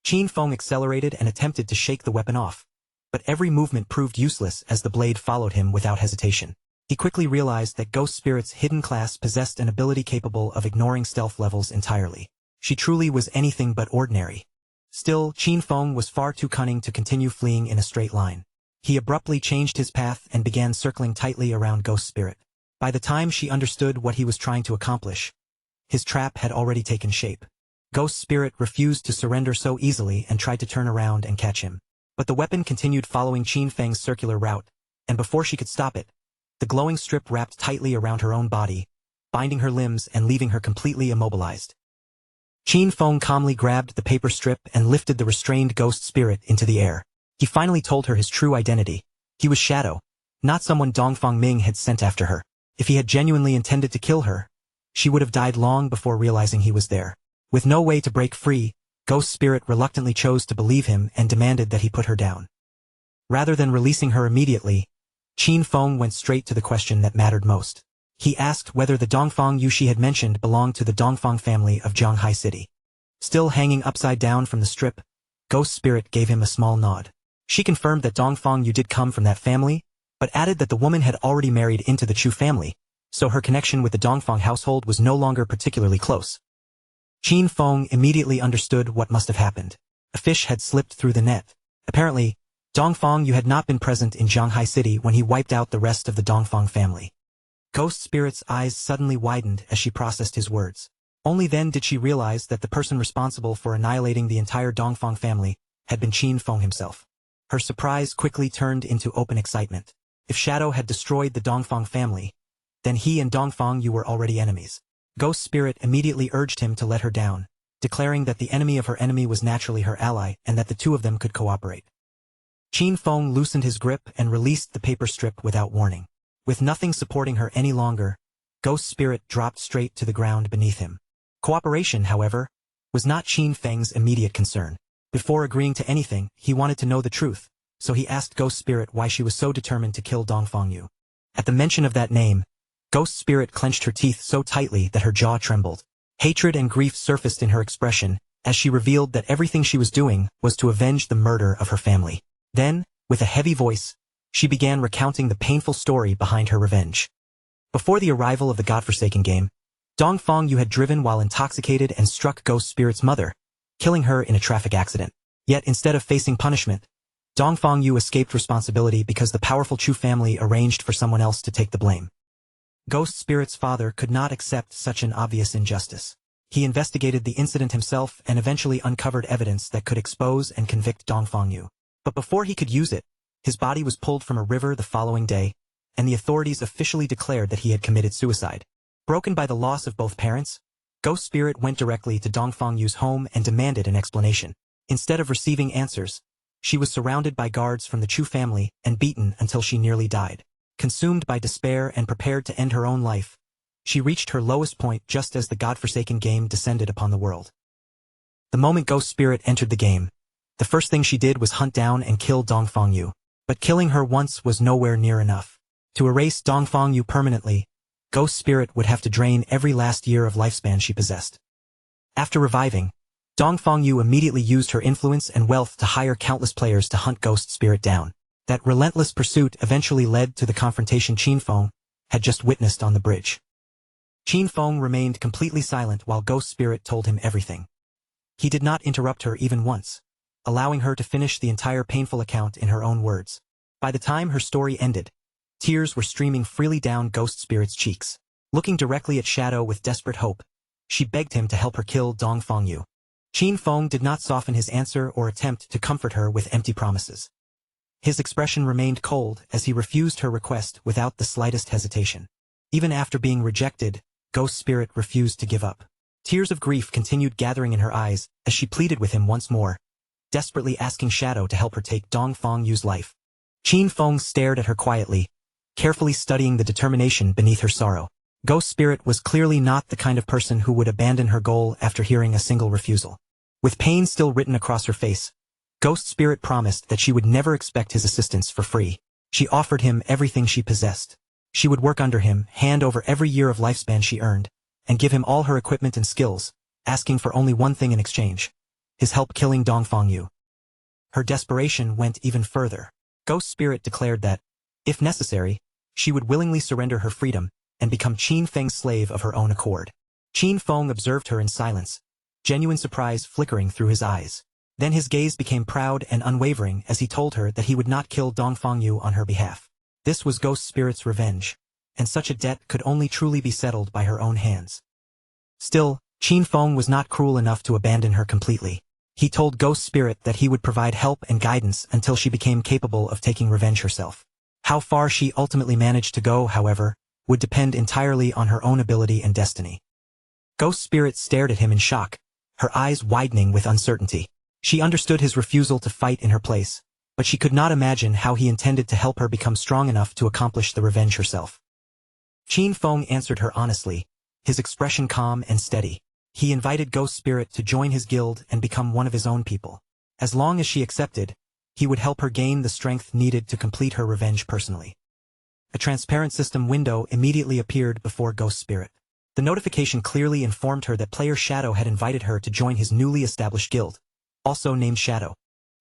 Qin Feng accelerated and attempted to shake the weapon off, but every movement proved useless as the blade followed him without hesitation. He quickly realized that Ghost Spirit's hidden class possessed an ability capable of ignoring stealth levels entirely. She truly was anything but ordinary. Still, Qin Feng was far too cunning to continue fleeing in a straight line. He abruptly changed his path and began circling tightly around Ghost Spirit. By the time she understood what he was trying to accomplish, his trap had already taken shape. Ghost Spirit refused to surrender so easily and tried to turn around and catch him. But the weapon continued following Qin Feng's circular route, and before she could stop it, the glowing strip wrapped tightly around her own body, binding her limbs and leaving her completely immobilized. Qin Feng calmly grabbed the paper strip and lifted the restrained Ghost Spirit into the air. He finally told her his true identity. He was Shadow, not someone Dongfang Ming had sent after her. If he had genuinely intended to kill her, she would have died long before realizing he was there. With no way to break free, Ghost Spirit reluctantly chose to believe him and demanded that he put her down. Rather than releasing her immediately, Qin Feng went straight to the question that mattered most. He asked whether the Dongfang Yu she had mentioned belonged to the Dongfang family of Zhanghai City. Still hanging upside down from the strip, Ghost Spirit gave him a small nod. She confirmed that Dongfang Yu did come from that family, but added that the woman had already married into the Chu family, so her connection with the Dongfang household was no longer particularly close. Qin Feng immediately understood what must have happened. A fish had slipped through the net. Apparently, Dongfang Yu had not been present in Zhanghai City when he wiped out the rest of the Dongfang family. Ghost Spirit's eyes suddenly widened as she processed his words. Only then did she realize that the person responsible for annihilating the entire Dongfang family had been Qin Feng himself. Her surprise quickly turned into open excitement. If Shadow had destroyed the Dongfang family, then he and Dongfang Yu were already enemies. Ghost Spirit immediately urged him to let her down, declaring that the enemy of her enemy was naturally her ally and that the two of them could cooperate. Qin Feng loosened his grip and released the paper strip without warning. With nothing supporting her any longer, Ghost Spirit dropped straight to the ground beneath him. Cooperation, however, was not Qin Feng's immediate concern. Before agreeing to anything, he wanted to know the truth, so he asked Ghost Spirit why she was so determined to kill Dongfang Yu. At the mention of that name, Ghost Spirit clenched her teeth so tightly that her jaw trembled. Hatred and grief surfaced in her expression as she revealed that everything she was doing was to avenge the murder of her family. Then, with a heavy voice, she began recounting the painful story behind her revenge. Before the arrival of the godforsaken game, Dongfang Yu had driven while intoxicated and struck Ghost Spirit's mother, killing her in a traffic accident. Yet instead of facing punishment, Dongfang Yu escaped responsibility because the powerful Chu family arranged for someone else to take the blame. Ghost Spirit's father could not accept such an obvious injustice. He investigated the incident himself and eventually uncovered evidence that could expose and convict Dongfang Yu. But before he could use it, his body was pulled from a river the following day, and the authorities officially declared that he had committed suicide. Broken by the loss of both parents, Ghost Spirit went directly to Dongfang Yu's home and demanded an explanation. Instead of receiving answers, she was surrounded by guards from the Chu family and beaten until she nearly died. Consumed by despair and prepared to end her own life, she reached her lowest point just as the godforsaken game descended upon the world. The moment Ghost Spirit entered the game, the first thing she did was hunt down and kill Dongfang Yu. But killing her once was nowhere near enough. To erase Dongfang Yu permanently, Ghost Spirit would have to drain every last year of lifespan she possessed. After reviving, Dongfang Yu immediately used her influence and wealth to hire countless players to hunt Ghost Spirit down. That relentless pursuit eventually led to the confrontation Qin Feng had just witnessed on the bridge. Qin Feng remained completely silent while Ghost Spirit told him everything. He did not interrupt her even once, allowing her to finish the entire painful account in her own words. By the time her story ended, tears were streaming freely down Ghost Spirit's cheeks. Looking directly at Shadow with desperate hope, she begged him to help her kill Dongfang Yu. Qin Feng did not soften his answer or attempt to comfort her with empty promises. His expression remained cold as he refused her request without the slightest hesitation. Even after being rejected, Ghost Spirit refused to give up. Tears of grief continued gathering in her eyes as she pleaded with him once more, desperately asking Shadow to help her take Dongfang Yu's life. Qin Feng stared at her quietly, carefully studying the determination beneath her sorrow. Ghost Spirit was clearly not the kind of person who would abandon her goal after hearing a single refusal. With pain still written across her face, Ghost Spirit promised that she would never expect his assistance for free. She offered him everything she possessed. She would work under him, hand over every year of lifespan she earned, and give him all her equipment and skills, asking for only one thing in exchange: his help killing Dongfang Yu. Her desperation went even further. Ghost Spirit declared that, if necessary, she would willingly surrender her freedom and become Qin Feng's slave of her own accord. Qin Feng observed her in silence, genuine surprise flickering through his eyes. Then his gaze became proud and unwavering as he told her that he would not kill Dongfang Yu on her behalf. This was Ghost Spirit's revenge, and such a debt could only truly be settled by her own hands. Still, Qin Feng was not cruel enough to abandon her completely. He told Ghost Spirit that he would provide help and guidance until she became capable of taking revenge herself. How far she ultimately managed to go, however, would depend entirely on her own ability and destiny. Ghost Spirit stared at him in shock, her eyes widening with uncertainty. She understood his refusal to fight in her place, but she could not imagine how he intended to help her become strong enough to accomplish the revenge herself. Qin Feng answered her honestly, his expression calm and steady. He invited Ghost Spirit to join his guild and become one of his own people. As long as she accepted, he would help her gain the strength needed to complete her revenge personally. A transparent system window immediately appeared before Ghost Spirit. The notification clearly informed her that player Shadow had invited her to join his newly established guild, also named Shadow.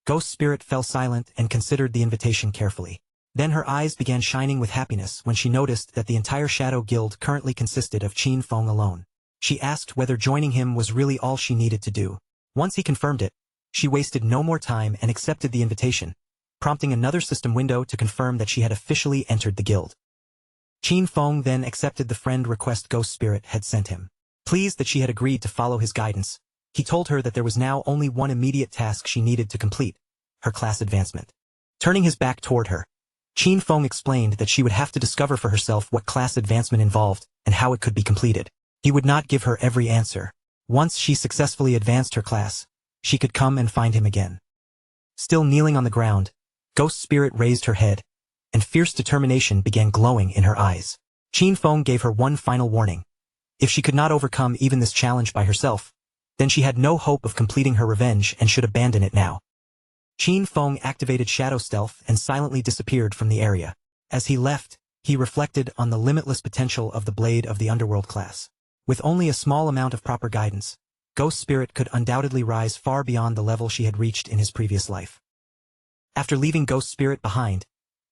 Ghost Spirit fell silent and considered the invitation carefully. Then her eyes began shining with happiness when she noticed that the entire Shadow Guild currently consisted of Qin Feng alone. She asked whether joining him was really all she needed to do. Once he confirmed it, she wasted no more time and accepted the invitation, prompting another system window to confirm that she had officially entered the guild. Qin Feng then accepted the friend request Ghost Spirit had sent him. Pleased that she had agreed to follow his guidance, he told her that there was now only one immediate task she needed to complete, her class advancement. Turning his back toward her, Qin Feng explained that she would have to discover for herself what class advancement involved and how it could be completed. He would not give her every answer. Once she successfully advanced her class, she could come and find him again. Still kneeling on the ground, Ghost Spirit raised her head, and fierce determination began glowing in her eyes. Qin Feng gave her one final warning. If she could not overcome even this challenge by herself, then she had no hope of completing her revenge and should abandon it now. Qin Feng activated Shadow Stealth and silently disappeared from the area. As he left, he reflected on the limitless potential of the Blade of the Underworld class. With only a small amount of proper guidance, Ghost Spirit could undoubtedly rise far beyond the level she had reached in his previous life. After leaving Ghost Spirit behind,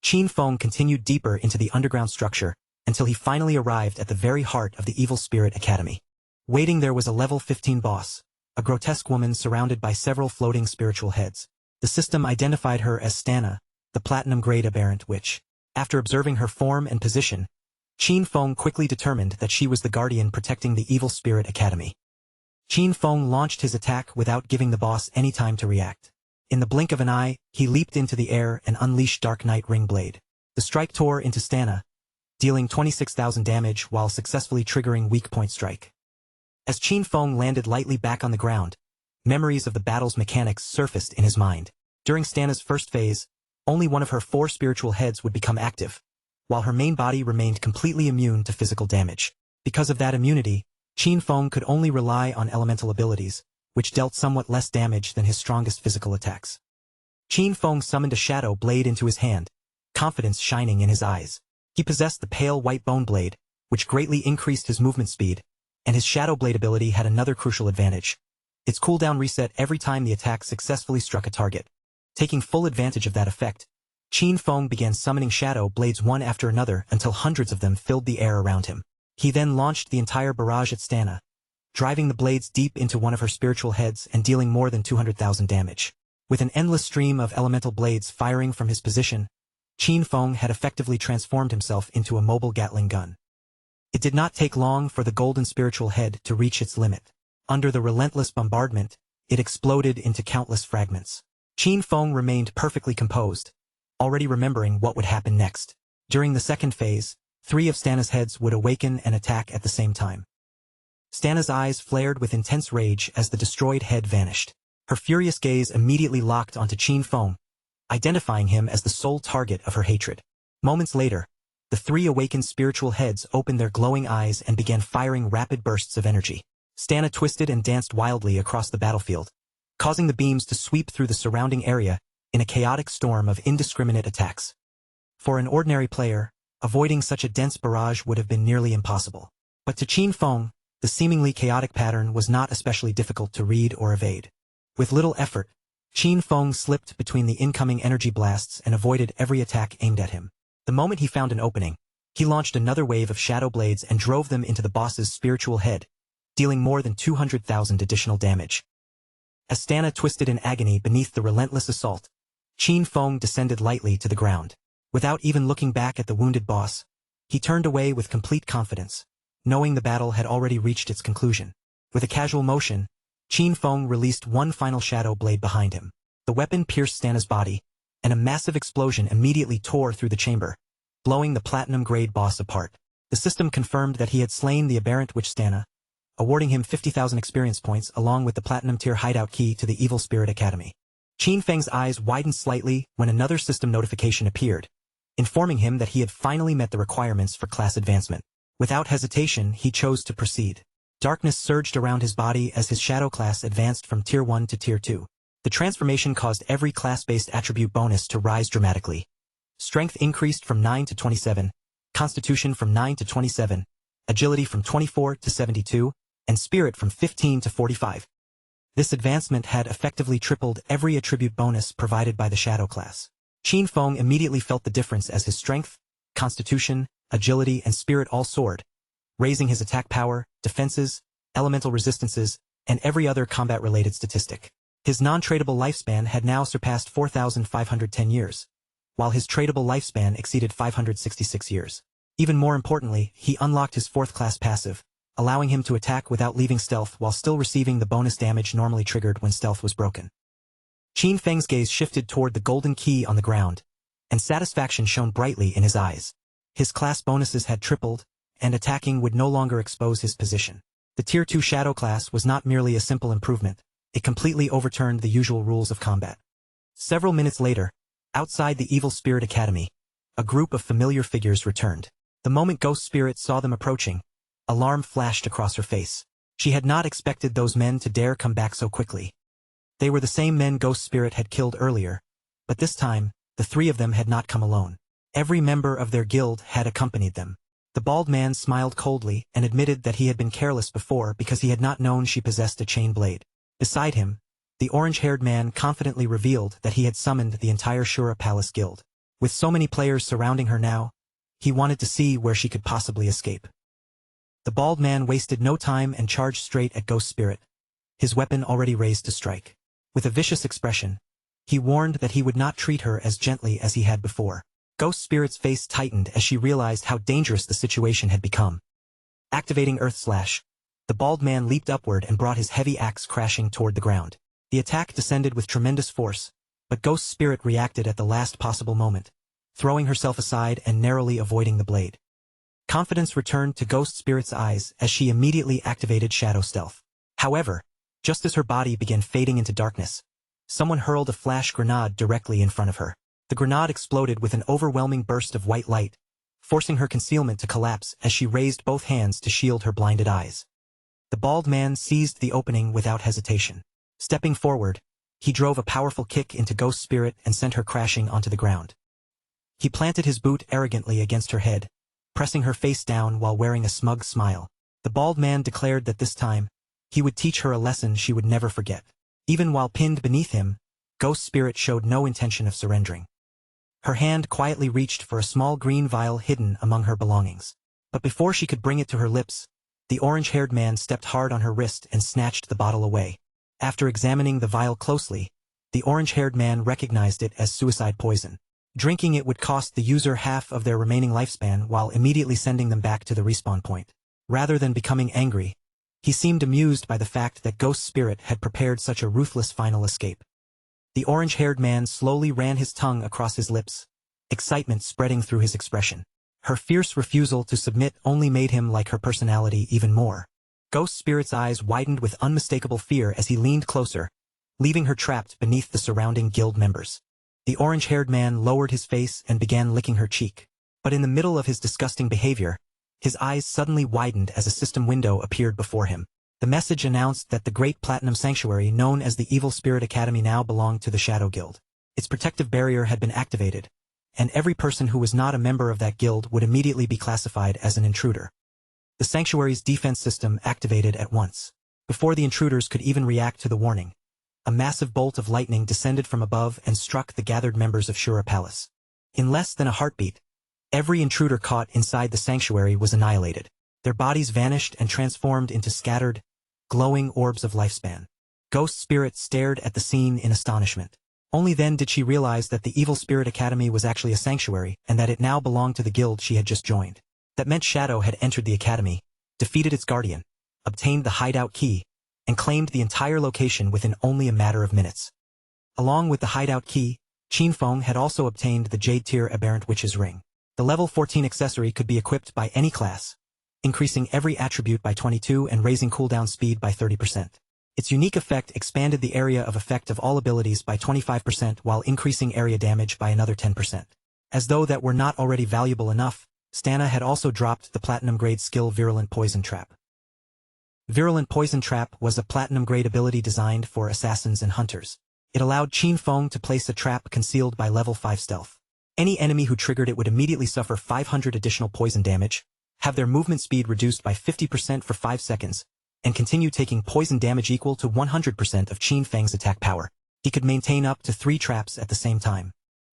Qin Feng continued deeper into the underground structure until he finally arrived at the very heart of the Evil Spirit Academy. Waiting there was a level 15 boss, a grotesque woman surrounded by several floating spiritual heads. The system identified her as Stana, the platinum-grade aberrant witch. After observing her form and position, Qin Feng quickly determined that she was the guardian protecting the Evil Spirit Academy. Qin Feng launched his attack without giving the boss any time to react. In the blink of an eye, he leaped into the air and unleashed Dark Knight Ring Blade. The strike tore into Stana, dealing 26,000 damage while successfully triggering Weak Point Strike. As Qin Feng landed lightly back on the ground, memories of the battle's mechanics surfaced in his mind. During Stana's first phase, only one of her 4 spiritual heads would become active, while her main body remained completely immune to physical damage. Because of that immunity, Qin Feng could only rely on elemental abilities, which dealt somewhat less damage than his strongest physical attacks. Qin Feng summoned a shadow blade into his hand, confidence shining in his eyes. He possessed the pale white bone blade, which greatly increased his movement speed, and his shadow blade ability had another crucial advantage. Its cooldown reset every time the attack successfully struck a target. Taking full advantage of that effect, Qin Feng began summoning shadow blades one after another until hundreds of them filled the air around him. He then launched the entire barrage at Stana, driving the blades deep into one of her spiritual heads and dealing more than 200,000 damage. With an endless stream of elemental blades firing from his position, Qin Feng had effectively transformed himself into a mobile Gatling gun. It did not take long for the golden spiritual head to reach its limit. Under the relentless bombardment, it exploded into countless fragments. Qin Feng remained perfectly composed, already remembering what would happen next. During the second phase, 3 of Stana's heads would awaken and attack at the same time. Stana's eyes flared with intense rage as the destroyed head vanished. Her furious gaze immediately locked onto Qin Feng, identifying him as the sole target of her hatred. Moments later, the 3 awakened spiritual heads opened their glowing eyes and began firing rapid bursts of energy. Stana twisted and danced wildly across the battlefield, causing the beams to sweep through the surrounding area in a chaotic storm of indiscriminate attacks. For an ordinary player, avoiding such a dense barrage would have been nearly impossible. But to Qin Feng, the seemingly chaotic pattern was not especially difficult to read or evade. With little effort, Qin Feng slipped between the incoming energy blasts and avoided every attack aimed at him. The moment he found an opening, he launched another wave of shadow blades and drove them into the boss's spiritual head, dealing more than 200,000 additional damage. As Stana twisted in agony beneath the relentless assault, Qin Feng descended lightly to the ground. Without even looking back at the wounded boss, he turned away with complete confidence, knowing the battle had already reached its conclusion. With a casual motion, Qin Feng released one final shadow blade behind him. The weapon pierced Stana's body, and a massive explosion immediately tore through the chamber, blowing the platinum-grade boss apart. The system confirmed that he had slain the aberrant witch Stana, awarding him 50,000 experience points along with the platinum-tier hideout key to the Evil Spirit Academy. Qin Feng's eyes widened slightly when another system notification appeared, informing him that he had finally met the requirements for class advancement. Without hesitation, he chose to proceed. Darkness surged around his body as his shadow class advanced from Tier 1 to Tier 2. The transformation caused every class-based attribute bonus to rise dramatically. Strength increased from 9 to 27, Constitution from 9 to 27, Agility from 24 to 72, and Spirit from 15 to 45. This advancement had effectively tripled every attribute bonus provided by the shadow class. Qin Feng immediately felt the difference as his strength, constitution, agility, and spirit all soared, raising his attack power, defenses, elemental resistances, and every other combat-related statistic. His non-tradable lifespan had now surpassed 4,510 years, while his tradable lifespan exceeded 566 years. Even more importantly, he unlocked his fourth-class passive, allowing him to attack without leaving stealth while still receiving the bonus damage normally triggered when stealth was broken. Qin Feng's gaze shifted toward the golden key on the ground, and satisfaction shone brightly in his eyes. His class bonuses had tripled, and attacking would no longer expose his position. The Tier 2 Shadow class was not merely a simple improvement, it completely overturned the usual rules of combat. Several minutes later, outside the Evil Spirit Academy, a group of familiar figures returned. The moment Ghost Spirit saw them approaching, alarm flashed across her face. She had not expected those men to dare come back so quickly. They were the same men Ghost Spirit had killed earlier, but this time, the three of them had not come alone. Every member of their guild had accompanied them. The bald man smiled coldly and admitted that he had been careless before because he had not known she possessed a chain blade. Beside him, the orange-haired man confidently revealed that he had summoned the entire Shura Palace Guild. With so many players surrounding her now, he wanted to see where she could possibly escape. The bald man wasted no time and charged straight at Ghost Spirit, his weapon already raised to strike. With a vicious expression, he warned that he would not treat her as gently as he had before. Ghost Spirit's face tightened as she realized how dangerous the situation had become. Activating Earth Slash, the bald man leaped upward and brought his heavy axe crashing toward the ground. The attack descended with tremendous force, but Ghost Spirit reacted at the last possible moment, throwing herself aside and narrowly avoiding the blade. Confidence returned to Ghost Spirit's eyes as she immediately activated Shadow Stealth. However, just as her body began fading into darkness, someone hurled a flash grenade directly in front of her. The grenade exploded with an overwhelming burst of white light, forcing her concealment to collapse as she raised both hands to shield her blinded eyes. The bald man seized the opening without hesitation. Stepping forward, he drove a powerful kick into Ghost Spirit and sent her crashing onto the ground. He planted his boot arrogantly against her head, pressing her face down while wearing a smug smile. The bald man declared that this time, he would teach her a lesson she would never forget. Even while pinned beneath him, Ghost Spirit showed no intention of surrendering. Her hand quietly reached for a small green vial hidden among her belongings. But before she could bring it to her lips, the orange-haired man stepped hard on her wrist and snatched the bottle away. After examining the vial closely, the orange-haired man recognized it as suicide poison. Drinking it would cost the user half of their remaining lifespan while immediately sending them back to the respawn point. Rather than becoming angry, he seemed amused by the fact that Ghost Spirit had prepared such a ruthless final escape. The orange-haired man slowly ran his tongue across his lips, excitement spreading through his expression. Her fierce refusal to submit only made him like her personality even more. Ghost Spirit's eyes widened with unmistakable fear as he leaned closer, leaving her trapped beneath the surrounding guild members. The orange-haired man lowered his face and began licking her cheek. But in the middle of his disgusting behavior, his eyes suddenly widened as a system window appeared before him. The message announced that the Great Platinum Sanctuary known as the Evil Spirit Academy now belonged to the Shadow Guild. Its protective barrier had been activated, and every person who was not a member of that guild would immediately be classified as an intruder. The sanctuary's defense system activated at once. Before the intruders could even react to the warning, a massive bolt of lightning descended from above and struck the gathered members of Shura Palace. In less than a heartbeat, every intruder caught inside the sanctuary was annihilated. Their bodies vanished and transformed into scattered, glowing orbs of lifespan. Ghost Spirit stared at the scene in astonishment. Only then did she realize that the Evil Spirit Academy was actually a sanctuary and that it now belonged to the guild she had just joined. That meant Shadow had entered the academy, defeated its guardian, obtained the hideout key, and claimed the entire location within only a matter of minutes. Along with the hideout key, Qin Feng had also obtained the Jade Tier Aberrant Witch's Ring. The level 14 accessory could be equipped by any class, increasing every attribute by 22 and raising cooldown speed by 30%. Its unique effect expanded the area of effect of all abilities by 25% while increasing area damage by another 10%. As though that were not already valuable enough, Stana had also dropped the platinum-grade skill Virulent Poison Trap. Virulent Poison Trap was a platinum-grade ability designed for assassins and hunters. It allowed Qin Feng to place a trap concealed by level 5 stealth. Any enemy who triggered it would immediately suffer 500 additional poison damage, have their movement speed reduced by 50% for 5 seconds, and continue taking poison damage equal to 100% of Qin Feng's attack power. He could maintain up to 3 traps at the same time.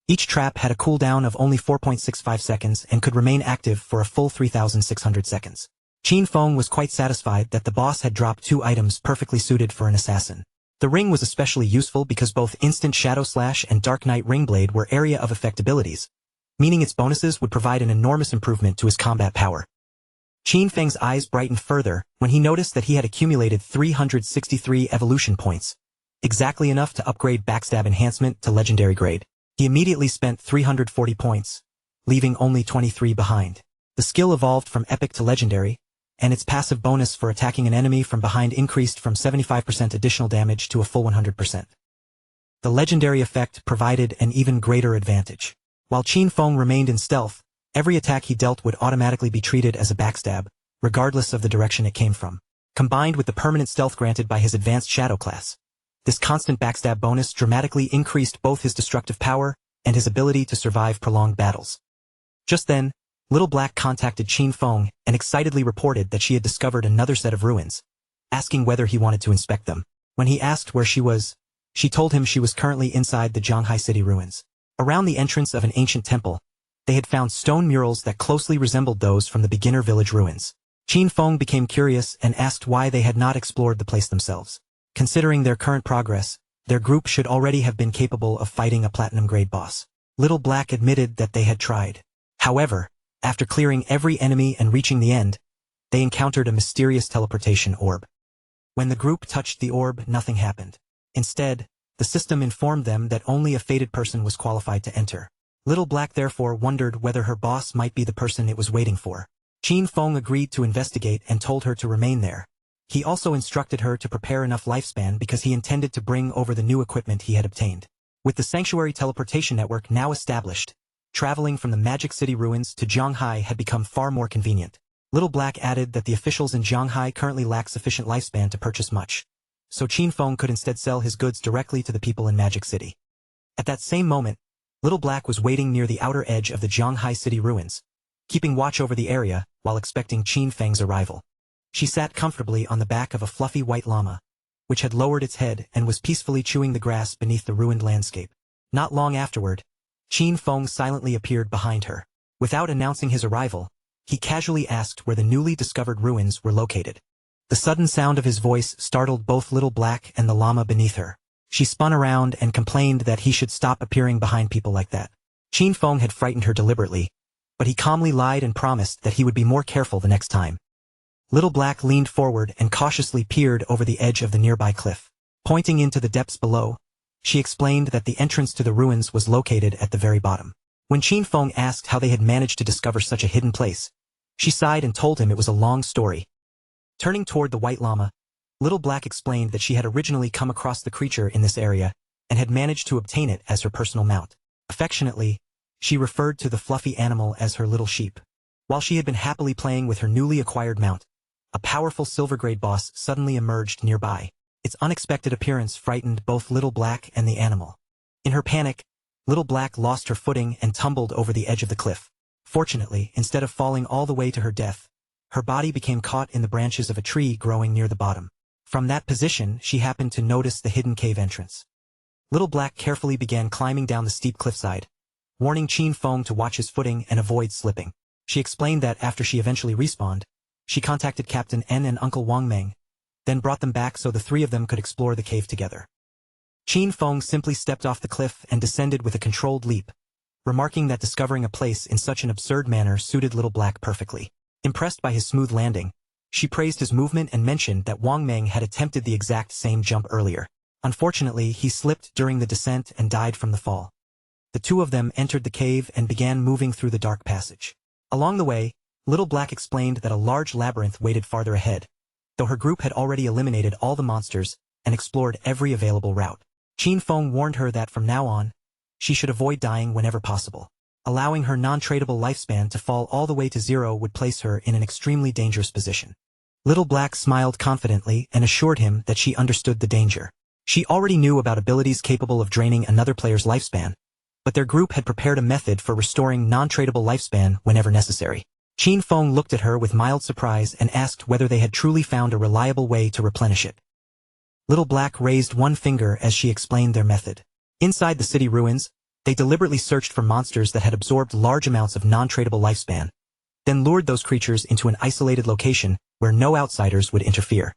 Each trap had a cooldown of only 4.65 seconds and could remain active for a full 3,600 seconds. Qin Feng was quite satisfied that the boss had dropped 2 items perfectly suited for an assassin. The ring was especially useful because both Instant Shadow Slash and Dark Knight Ringblade were area of effect abilities, meaning its bonuses would provide an enormous improvement to his combat power. Qin Feng's eyes brightened further when he noticed that he had accumulated 363 evolution points, exactly enough to upgrade Backstab Enhancement to Legendary grade. He immediately spent 340 points, leaving only 23 behind. The skill evolved from Epic to Legendary, and its passive bonus for attacking an enemy from behind increased from 75% additional damage to a full 100%. The Legendary effect provided an even greater advantage. While Qin Feng remained in stealth, every attack he dealt would automatically be treated as a backstab, regardless of the direction it came from. Combined with the permanent stealth granted by his advanced shadow class, this constant backstab bonus dramatically increased both his destructive power and his ability to survive prolonged battles. Just then, Little Black contacted Qin Feng and excitedly reported that she had discovered another set of ruins, asking whether he wanted to inspect them. When he asked where she was, she told him she was currently inside the Zhanghai City ruins. Around the entrance of an ancient temple, they had found stone murals that closely resembled those from the beginner village ruins. Qin Feng became curious and asked why they had not explored the place themselves. Considering their current progress, their group should already have been capable of fighting a platinum-grade boss. Little Black admitted that they had tried. However, after clearing every enemy and reaching the end, they encountered a mysterious teleportation orb. When the group touched the orb, nothing happened. Instead, the system informed them that only a fated person was qualified to enter. Little Black therefore wondered whether her boss might be the person it was waiting for. Qin Feng agreed to investigate and told her to remain there. He also instructed her to prepare enough lifespan because he intended to bring over the new equipment he had obtained. With the Sanctuary Teleportation Network now established, traveling from the Magic City ruins to Zhanghai had become far more convenient. Little Black added that the officials in Zhanghai currently lack sufficient lifespan to purchase much, so Qin Feng could instead sell his goods directly to the people in Magic City. At that same moment, Little Black was waiting near the outer edge of the Zhanghai City ruins, keeping watch over the area while expecting Qin Feng's arrival. She sat comfortably on the back of a fluffy white llama, which had lowered its head and was peacefully chewing the grass beneath the ruined landscape. Not long afterward, Qin Feng silently appeared behind her. Without announcing his arrival, he casually asked where the newly discovered ruins were located. The sudden sound of his voice startled both Little Black and the llama beneath her. She spun around and complained that he should stop appearing behind people like that. Qin Feng had frightened her deliberately, but he calmly lied and promised that he would be more careful the next time. Little Black leaned forward and cautiously peered over the edge of the nearby cliff. Pointing into the depths below, she explained that the entrance to the ruins was located at the very bottom. When Qin Feng asked how they had managed to discover such a hidden place, she sighed and told him it was a long story. Turning toward the white llama, Little Black explained that she had originally come across the creature in this area and had managed to obtain it as her personal mount. Affectionately, she referred to the fluffy animal as her little sheep. While she had been happily playing with her newly acquired mount, a powerful silver-grade boss suddenly emerged nearby. Its unexpected appearance frightened both Little Black and the animal. In her panic, Little Black lost her footing and tumbled over the edge of the cliff. Fortunately, instead of falling all the way to her death, her body became caught in the branches of a tree growing near the bottom. From that position, she happened to notice the hidden cave entrance. Little Black carefully began climbing down the steep cliffside, warning Qin Feng to watch his footing and avoid slipping. She explained that after she eventually respawned, she contacted Captain N and Uncle Wang Meng, then brought them back so the three of them could explore the cave together. Qin Feng simply stepped off the cliff and descended with a controlled leap, remarking that discovering a place in such an absurd manner suited Little Black perfectly. Impressed by his smooth landing, she praised his movement and mentioned that Wang Meng had attempted the exact same jump earlier. Unfortunately, he slipped during the descent and died from the fall. The two of them entered the cave and began moving through the dark passage. Along the way, Little Black explained that a large labyrinth waited farther ahead, though her group had already eliminated all the monsters and explored every available route. Qin Feng warned her that from now on, she should avoid dying whenever possible. Allowing her non-tradable lifespan to fall all the way to 0 would place her in an extremely dangerous position. Little Black smiled confidently and assured him that she understood the danger. She already knew about abilities capable of draining another player's lifespan, but their group had prepared a method for restoring non-tradable lifespan whenever necessary. Qin Feng looked at her with mild surprise and asked whether they had truly found a reliable way to replenish it. Little Black raised one finger as she explained their method. Inside the city ruins, they deliberately searched for monsters that had absorbed large amounts of non-tradable lifespan, then lured those creatures into an isolated location where no outsiders would interfere.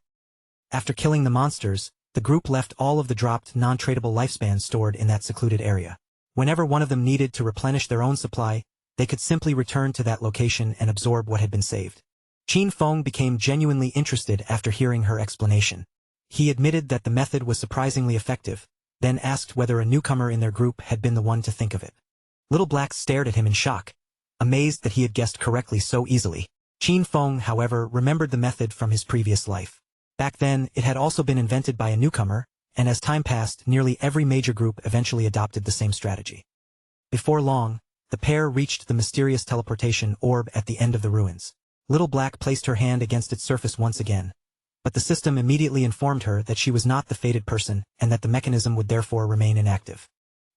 After killing the monsters, the group left all of the dropped non-tradable lifespan stored in that secluded area. Whenever one of them needed to replenish their own supply, they could simply return to that location and absorb what had been saved. Qin Feng became genuinely interested after hearing her explanation. He admitted that the method was surprisingly effective, then asked whether a newcomer in their group had been the one to think of it. Little Black stared at him in shock, amazed that he had guessed correctly so easily. Qin Feng, however, remembered the method from his previous life. Back then, it had also been invented by a newcomer, and as time passed, nearly every major group eventually adopted the same strategy. Before long, the pair reached the mysterious teleportation orb at the end of the ruins. Little Black placed her hand against its surface once again, but the system immediately informed her that she was not the fated person and that the mechanism would therefore remain inactive.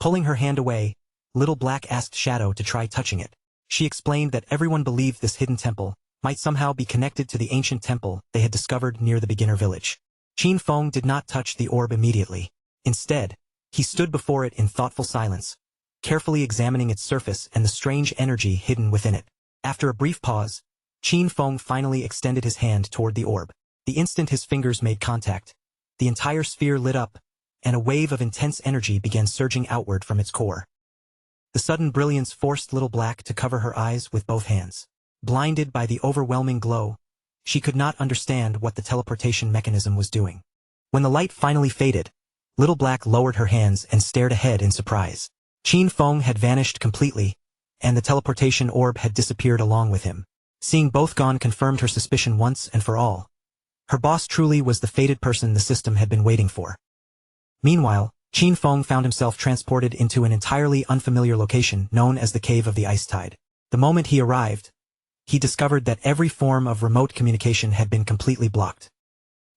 Pulling her hand away, Little Black asked Shadow to try touching it. She explained that everyone believed this hidden temple might somehow be connected to the ancient temple they had discovered near the beginner village. Qin Feng did not touch the orb immediately. Instead, he stood before it in thoughtful silence, carefully examining its surface and the strange energy hidden within it. After a brief pause, Qin Feng finally extended his hand toward the orb. The instant his fingers made contact, the entire sphere lit up, and a wave of intense energy began surging outward from its core. The sudden brilliance forced Little Black to cover her eyes with both hands. Blinded by the overwhelming glow, she could not understand what the teleportation mechanism was doing. When the light finally faded, Little Black lowered her hands and stared ahead in surprise. Qin Feng had vanished completely, and the teleportation orb had disappeared along with him. Seeing both gone confirmed her suspicion once and for all. Her boss truly was the fated person the system had been waiting for. Meanwhile, Qin Feng found himself transported into an entirely unfamiliar location known as the Cave of the Ice Tide. The moment he arrived, he discovered that every form of remote communication had been completely blocked.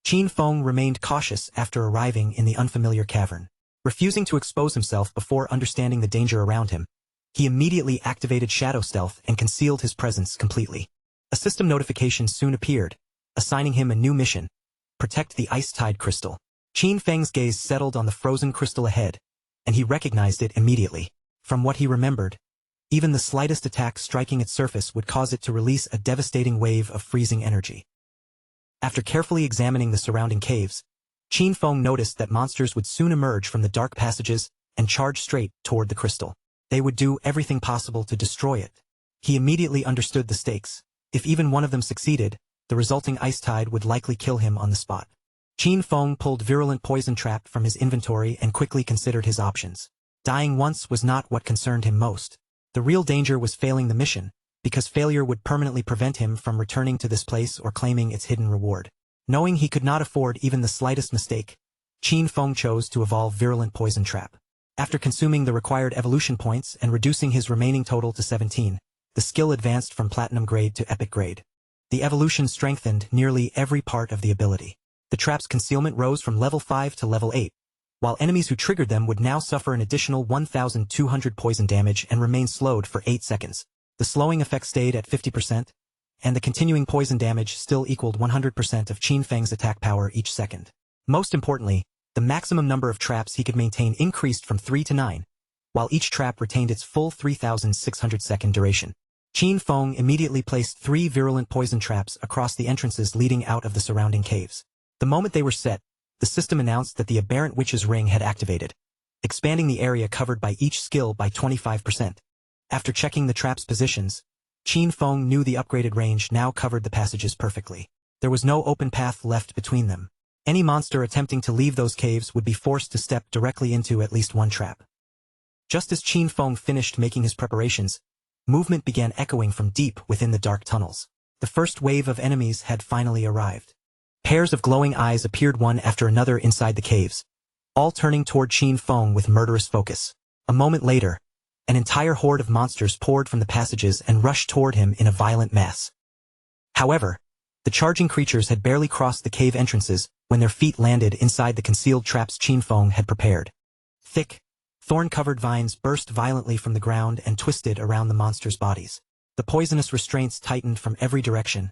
Qin Feng remained cautious after arriving in the unfamiliar cavern. Refusing to expose himself before understanding the danger around him, he immediately activated Shadow Stealth and concealed his presence completely. A system notification soon appeared, assigning him a new mission: protect the Ice Tide crystal. Qin Feng's gaze settled on the frozen crystal ahead, and he recognized it immediately. From what he remembered, even the slightest attack striking its surface would cause it to release a devastating wave of freezing energy. After carefully examining the surrounding caves, Qin Feng noticed that monsters would soon emerge from the dark passages and charge straight toward the crystal. They would do everything possible to destroy it. He immediately understood the stakes. If even one of them succeeded, the resulting ice tide would likely kill him on the spot. Qin Feng pulled Virulent Poison Trap from his inventory and quickly considered his options. Dying once was not what concerned him most. The real danger was failing the mission, because failure would permanently prevent him from returning to this place or claiming its hidden reward. Knowing he could not afford even the slightest mistake, Qin Feng chose to evolve Virulent Poison Trap. After consuming the required evolution points and reducing his remaining total to 17, the skill advanced from Platinum grade to Epic grade. The evolution strengthened nearly every part of the ability. The trap's concealment rose from level 5 to level 8, while enemies who triggered them would now suffer an additional 1,200 poison damage and remain slowed for 8 seconds. The slowing effect stayed at 50%, and the continuing poison damage still equaled 100% of Qin Feng's attack power each second. Most importantly, the maximum number of traps he could maintain increased from 3 to 9, while each trap retained its full 3,600 second duration. Qin Feng immediately placed 3 virulent poison traps across the entrances leading out of the surrounding caves. The moment they were set, the system announced that the aberrant witch's ring had activated, expanding the area covered by each skill by 25%. After checking the trap's positions, Qin Feng knew the upgraded range now covered the passages perfectly. There was no open path left between them. Any monster attempting to leave those caves would be forced to step directly into at least one trap. Just as Qin Feng finished making his preparations, movement began echoing from deep within the dark tunnels. The first wave of enemies had finally arrived. Pairs of glowing eyes appeared one after another inside the caves, all turning toward Qin Feng with murderous focus. A moment later, an entire horde of monsters poured from the passages and rushed toward him in a violent mass. However, the charging creatures had barely crossed the cave entrances when their feet landed inside the concealed traps Qin Feng had prepared. Thick, thorn-covered vines burst violently from the ground and twisted around the monsters' bodies. The poisonous restraints tightened from every direction,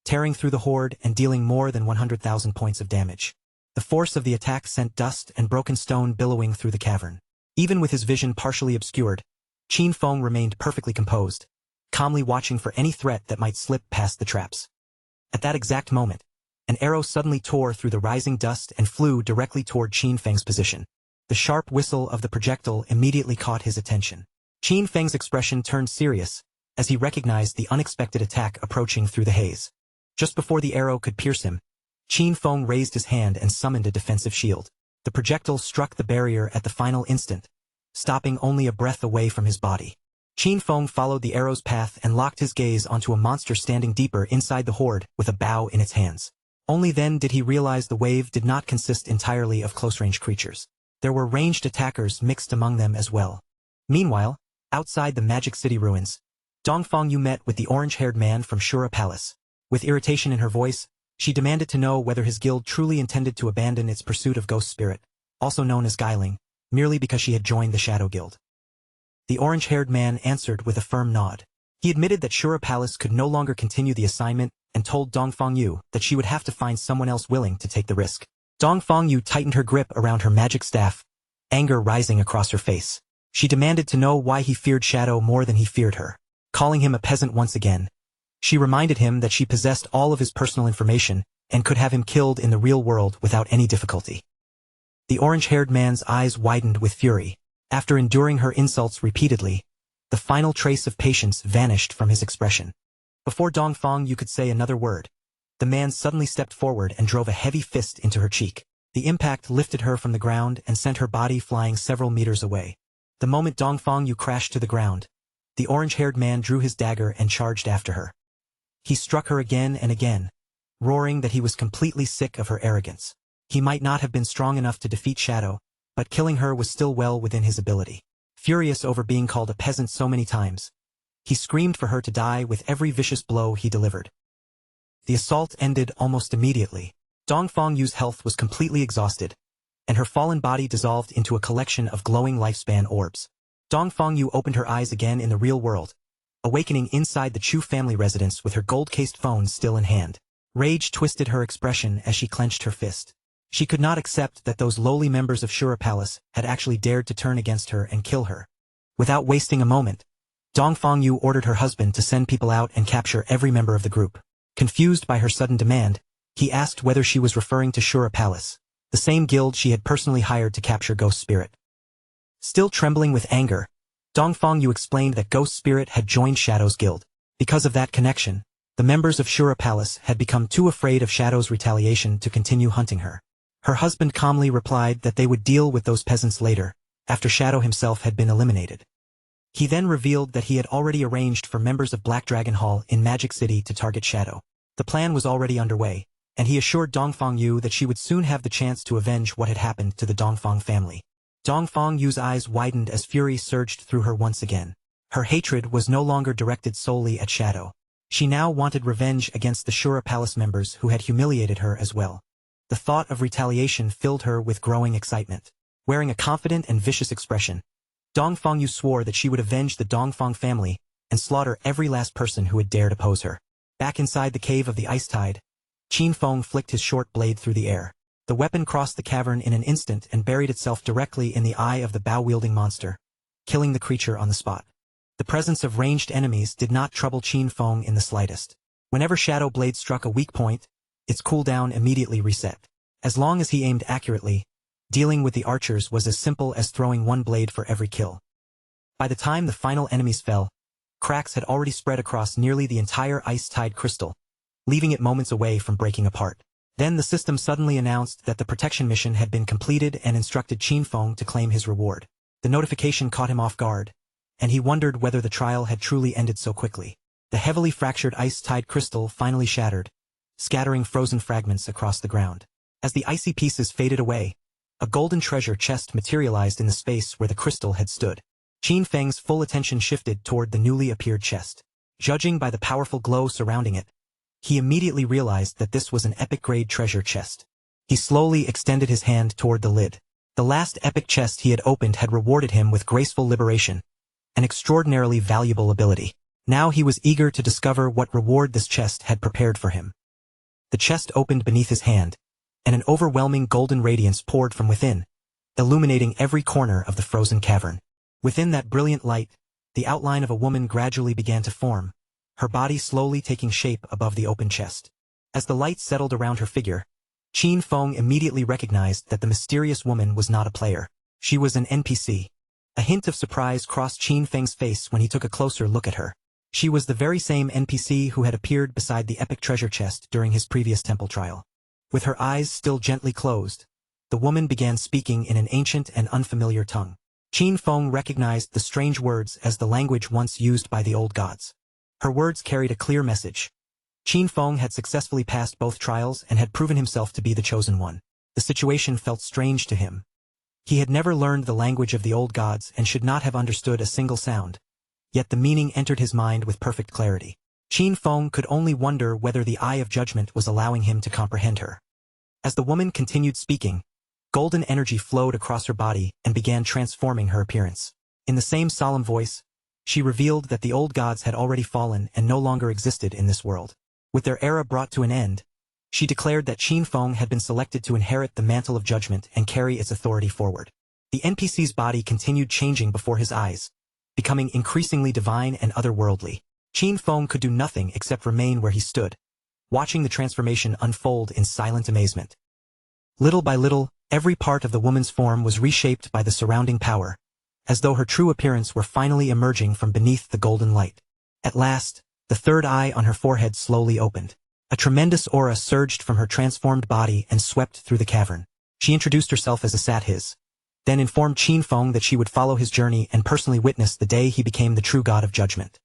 tearing through the horde and dealing more than 100,000 points of damage. The force of the attack sent dust and broken stone billowing through the cavern. Even with his vision partially obscured, Qin Feng remained perfectly composed, calmly watching for any threat that might slip past the traps. At that exact moment, an arrow suddenly tore through the rising dust and flew directly toward Qin Feng's position. The sharp whistle of the projectile immediately caught his attention. Qin Feng's expression turned serious as he recognized the unexpected attack approaching through the haze. Just before the arrow could pierce him, Qin Feng raised his hand and summoned a defensive shield. The projectile struck the barrier at the final instant, stopping only a breath away from his body. Qin Feng followed the arrow's path and locked his gaze onto a monster standing deeper inside the horde with a bow in its hands. Only then did he realize the wave did not consist entirely of close-range creatures. There were ranged attackers mixed among them as well. Meanwhile, outside the Magic City ruins, Dongfang Yu met with the orange-haired man from Shura Palace. With irritation in her voice, she demanded to know whether his guild truly intended to abandon its pursuit of Ghost Spirit, also known as Guiling, merely because she had joined the Shadow Guild. The orange-haired man answered with a firm nod. He admitted that Shura Palace could no longer continue the assignment and told Dongfang Yu that she would have to find someone else willing to take the risk. Dongfang Yu tightened her grip around her magic staff, anger rising across her face. She demanded to know why he feared Shadow more than he feared her. Calling him a peasant once again, she reminded him that she possessed all of his personal information and could have him killed in the real world without any difficulty. The orange-haired man's eyes widened with fury. After enduring her insults repeatedly, the final trace of patience vanished from his expression. Before Dongfang Yu could say another word, the man suddenly stepped forward and drove a heavy fist into her cheek. The impact lifted her from the ground and sent her body flying several meters away. The moment Dongfang Yu crashed to the ground, the orange-haired man drew his dagger and charged after her. He struck her again and again, roaring that he was completely sick of her arrogance. He might not have been strong enough to defeat Shadow, but killing her was still well within his ability. Furious over being called a peasant so many times, he screamed for her to die with every vicious blow he delivered. The assault ended almost immediately. Dongfang Yu's health was completely exhausted, and her fallen body dissolved into a collection of glowing lifespan orbs. Dongfang Yu opened her eyes again in the real world, awakening inside the Chu family residence with her gold-cased phone still in hand. Rage twisted her expression as she clenched her fist. She could not accept that those lowly members of Shura Palace had actually dared to turn against her and kill her. Without wasting a moment, Dongfang Yu ordered her husband to send people out and capture every member of the group. Confused by her sudden demand, he asked whether she was referring to Shura Palace, the same guild she had personally hired to capture Ghost Spirit. Still trembling with anger, Dongfang Yu explained that Ghost Spirit had joined Shadow's guild. Because of that connection, the members of Shura Palace had become too afraid of Shadow's retaliation to continue hunting her. Her husband calmly replied that they would deal with those peasants later, after Shadow himself had been eliminated. He then revealed that he had already arranged for members of Black Dragon Hall in Magic City to target Shadow. The plan was already underway, and he assured Dongfang Yu that she would soon have the chance to avenge what had happened to the Dongfang family. Dongfang Yu's eyes widened as fury surged through her once again. Her hatred was no longer directed solely at Shadow. She now wanted revenge against the Shura Palace members who had humiliated her as well. The thought of retaliation filled her with growing excitement. Wearing a confident and vicious expression, Dongfang Yu swore that she would avenge the Dongfang family and slaughter every last person who had dared oppose her. Back inside the cave of the Ice Tide, Qin Feng flicked his short blade through the air. The weapon crossed the cavern in an instant and buried itself directly in the eye of the bow-wielding monster, killing the creature on the spot. The presence of ranged enemies did not trouble Qin Feng in the slightest. Whenever Shadow Blade struck a weak point, its cooldown immediately reset. As long as he aimed accurately, dealing with the archers was as simple as throwing one blade for every kill. By the time the final enemies fell, cracks had already spread across nearly the entire ice-tide crystal, leaving it moments away from breaking apart. Then the system suddenly announced that the protection mission had been completed and instructed Qin Feng to claim his reward. The notification caught him off guard, and he wondered whether the trial had truly ended so quickly. The heavily fractured ice-tide crystal finally shattered, scattering frozen fragments across the ground. As the icy pieces faded away, a golden treasure chest materialized in the space where the crystal had stood. Qin Feng's full attention shifted toward the newly appeared chest. Judging by the powerful glow surrounding it, he immediately realized that this was an epic-grade treasure chest. He slowly extended his hand toward the lid. The last epic chest he had opened had rewarded him with graceful liberation, an extraordinarily valuable ability. Now he was eager to discover what reward this chest had prepared for him. The chest opened beneath his hand, and an overwhelming golden radiance poured from within, illuminating every corner of the frozen cavern. Within that brilliant light, the outline of a woman gradually began to form, her body slowly taking shape above the open chest. As the light settled around her figure, Qin Feng immediately recognized that the mysterious woman was not a player. She was an NPC. A hint of surprise crossed Qin Feng's face when he took a closer look at her. She was the very same NPC who had appeared beside the epic treasure chest during his previous temple trial. With her eyes still gently closed, the woman began speaking in an ancient and unfamiliar tongue. Qin Feng recognized the strange words as the language once used by the old gods. Her words carried a clear message. Qin Feng had successfully passed both trials and had proven himself to be the chosen one. The situation felt strange to him. He had never learned the language of the old gods and should not have understood a single sound. Yet the meaning entered his mind with perfect clarity. Qin Feng could only wonder whether the Eye of Judgment was allowing him to comprehend her. As the woman continued speaking, golden energy flowed across her body and began transforming her appearance. In the same solemn voice, she revealed that the old gods had already fallen and no longer existed in this world. With their era brought to an end, she declared that Qin Feng had been selected to inherit the mantle of judgment and carry its authority forward. The NPC's body continued changing before his eyes, becoming increasingly divine and otherworldly. Qin Feng could do nothing except remain where he stood, watching the transformation unfold in silent amazement. Little by little, every part of the woman's form was reshaped by the surrounding power, as though her true appearance were finally emerging from beneath the golden light. At last, the third eye on her forehead slowly opened. A tremendous aura surged from her transformed body and swept through the cavern. She introduced herself as a Sathis, then informed Qin Feng that she would follow his journey and personally witness the day he became the true god of judgment.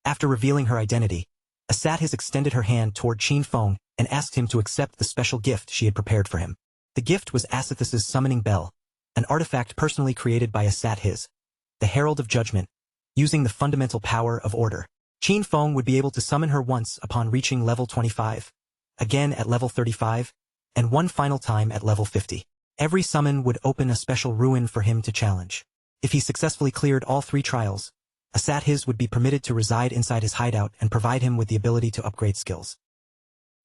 After revealing her identity, a Sathis extended her hand toward Qin Feng and asked him to accept the special gift she had prepared for him. The gift was Asathis's summoning bell, an artifact personally created by a Sathis, the herald of judgment, using the fundamental power of order. Qin Feng would be able to summon her once upon reaching level 25, again at level 35, and one final time at level 50. Every summon would open a special ruin for him to challenge. If he successfully cleared all 3 trials, a Sathis would be permitted to reside inside his hideout and provide him with the ability to upgrade skills.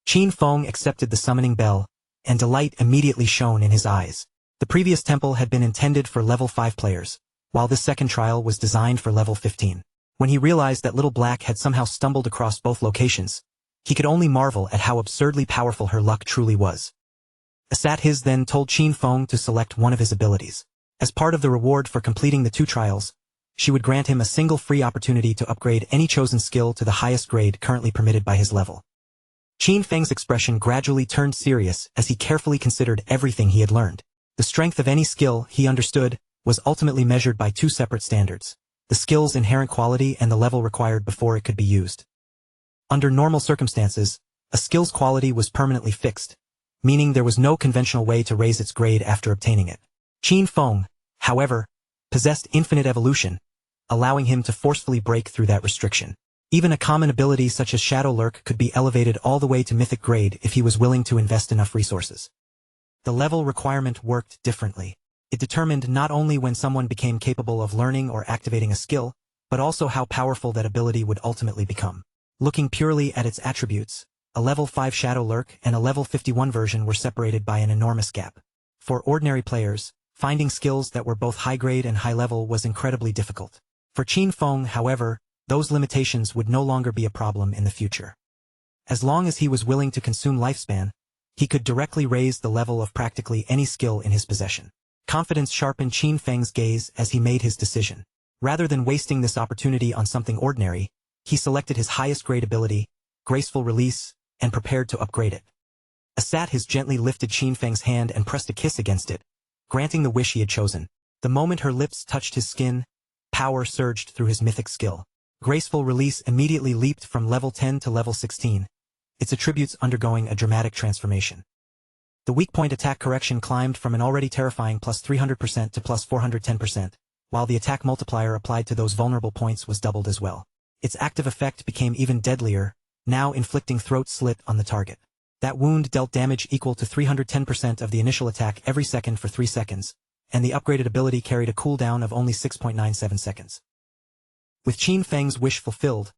Qin Feng accepted the summoning bell, and delight immediately shone in his eyes. The previous temple had been intended for level 5 players, while this second trial was designed for level 15. When he realized that Little Black had somehow stumbled across both locations, he could only marvel at how absurdly powerful her luck truly was. Sathis then told Qin Feng to select one of his abilities. As part of the reward for completing the 2 trials, she would grant him a single free opportunity to upgrade any chosen skill to the highest grade currently permitted by his level. Qin Feng's expression gradually turned serious as he carefully considered everything he had learned. The strength of any skill, he understood, was ultimately measured by 2 separate standards: the skill's inherent quality and the level required before it could be used. Under normal circumstances, a skill's quality was permanently fixed, meaning there was no conventional way to raise its grade after obtaining it. Qin Feng, however, possessed infinite evolution, allowing him to forcefully break through that restriction. Even a common ability such as Shadow Lurk could be elevated all the way to mythic grade if he was willing to invest enough resources. The level requirement worked differently. It determined not only when someone became capable of learning or activating a skill, but also how powerful that ability would ultimately become. Looking purely at its attributes, a level 5 Shadow Lurk and a level 51 version were separated by an enormous gap. For ordinary players, finding skills that were both high-grade and high-level was incredibly difficult. For Qin Feng, however, those limitations would no longer be a problem in the future. As long as he was willing to consume lifespan, he could directly raise the level of practically any skill in his possession. Confidence sharpened Qin Feng's gaze as he made his decision. Rather than wasting this opportunity on something ordinary, he selected his highest grade ability, graceful release, and prepared to upgrade it. Asat has gently lifted Qin Feng's hand and pressed a kiss against it, granting the wish he had chosen. The moment her lips touched his skin, power surged through his mythic skill. Graceful release immediately leaped from level 10 to level 16, its attributes undergoing a dramatic transformation. The weak point attack correction climbed from an already terrifying plus 300% to plus 410%, while the attack multiplier applied to those vulnerable points was doubled as well. Its active effect became even deadlier, now inflicting throat slit on the target. That wound dealt damage equal to 310% of the initial attack every second for 3 seconds, and the upgraded ability carried a cooldown of only 6.97 seconds. With Qin Feng's wish fulfilled,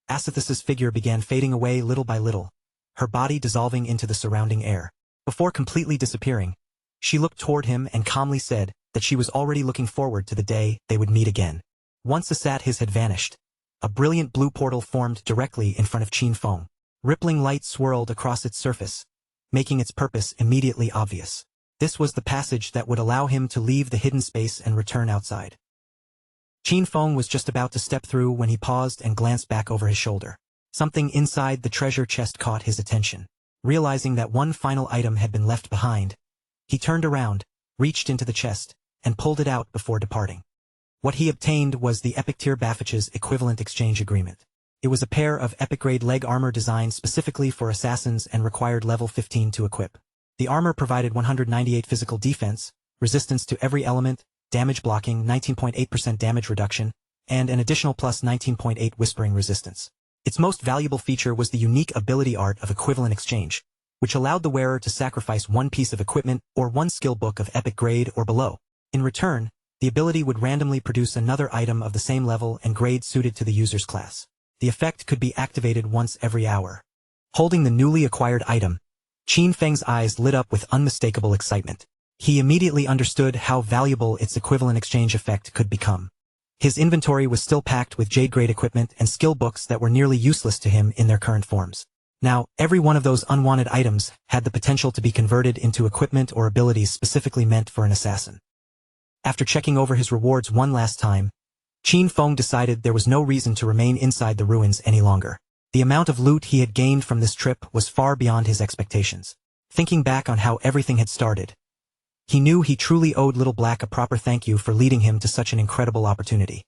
Asithis' figure began fading away little by little, her body dissolving into the surrounding air. Before completely disappearing, she looked toward him and calmly said that she was already looking forward to the day they would meet again. Once Asithis had vanished, a brilliant blue portal formed directly in front of Qin Feng. Rippling light swirled across its surface, making its purpose immediately obvious. This was the passage that would allow him to leave the hidden space and return outside. Qin Feng was just about to step through when he paused and glanced back over his shoulder. Something inside the treasure chest caught his attention. Realizing that one final item had been left behind, he turned around, reached into the chest, and pulled it out before departing. What he obtained was the Epic Tier Bafich's equivalent exchange agreement. It was a pair of epic-grade leg armor designed specifically for assassins and required level 15 to equip. The armor provided 198 physical defense, resistance to every element, damage blocking, 19.8% damage reduction, and an additional plus 19.8 whispering resistance. Its most valuable feature was the unique ability art of equivalent exchange, which allowed the wearer to sacrifice one piece of equipment or one skill book of epic grade or below. In return, the ability would randomly produce another item of the same level and grade suited to the user's class. The effect could be activated once every hour. Holding the newly acquired item, Qin Feng's eyes lit up with unmistakable excitement. He immediately understood how valuable its equivalent exchange effect could become. His inventory was still packed with jade-grade equipment and skill books that were nearly useless to him in their current forms. Now, every one of those unwanted items had the potential to be converted into equipment or abilities specifically meant for an assassin. After checking over his rewards one last time, Qin Feng decided there was no reason to remain inside the ruins any longer. The amount of loot he had gained from this trip was far beyond his expectations. Thinking back on how everything had started, he knew he truly owed Little Black a proper thank you for leading him to such an incredible opportunity.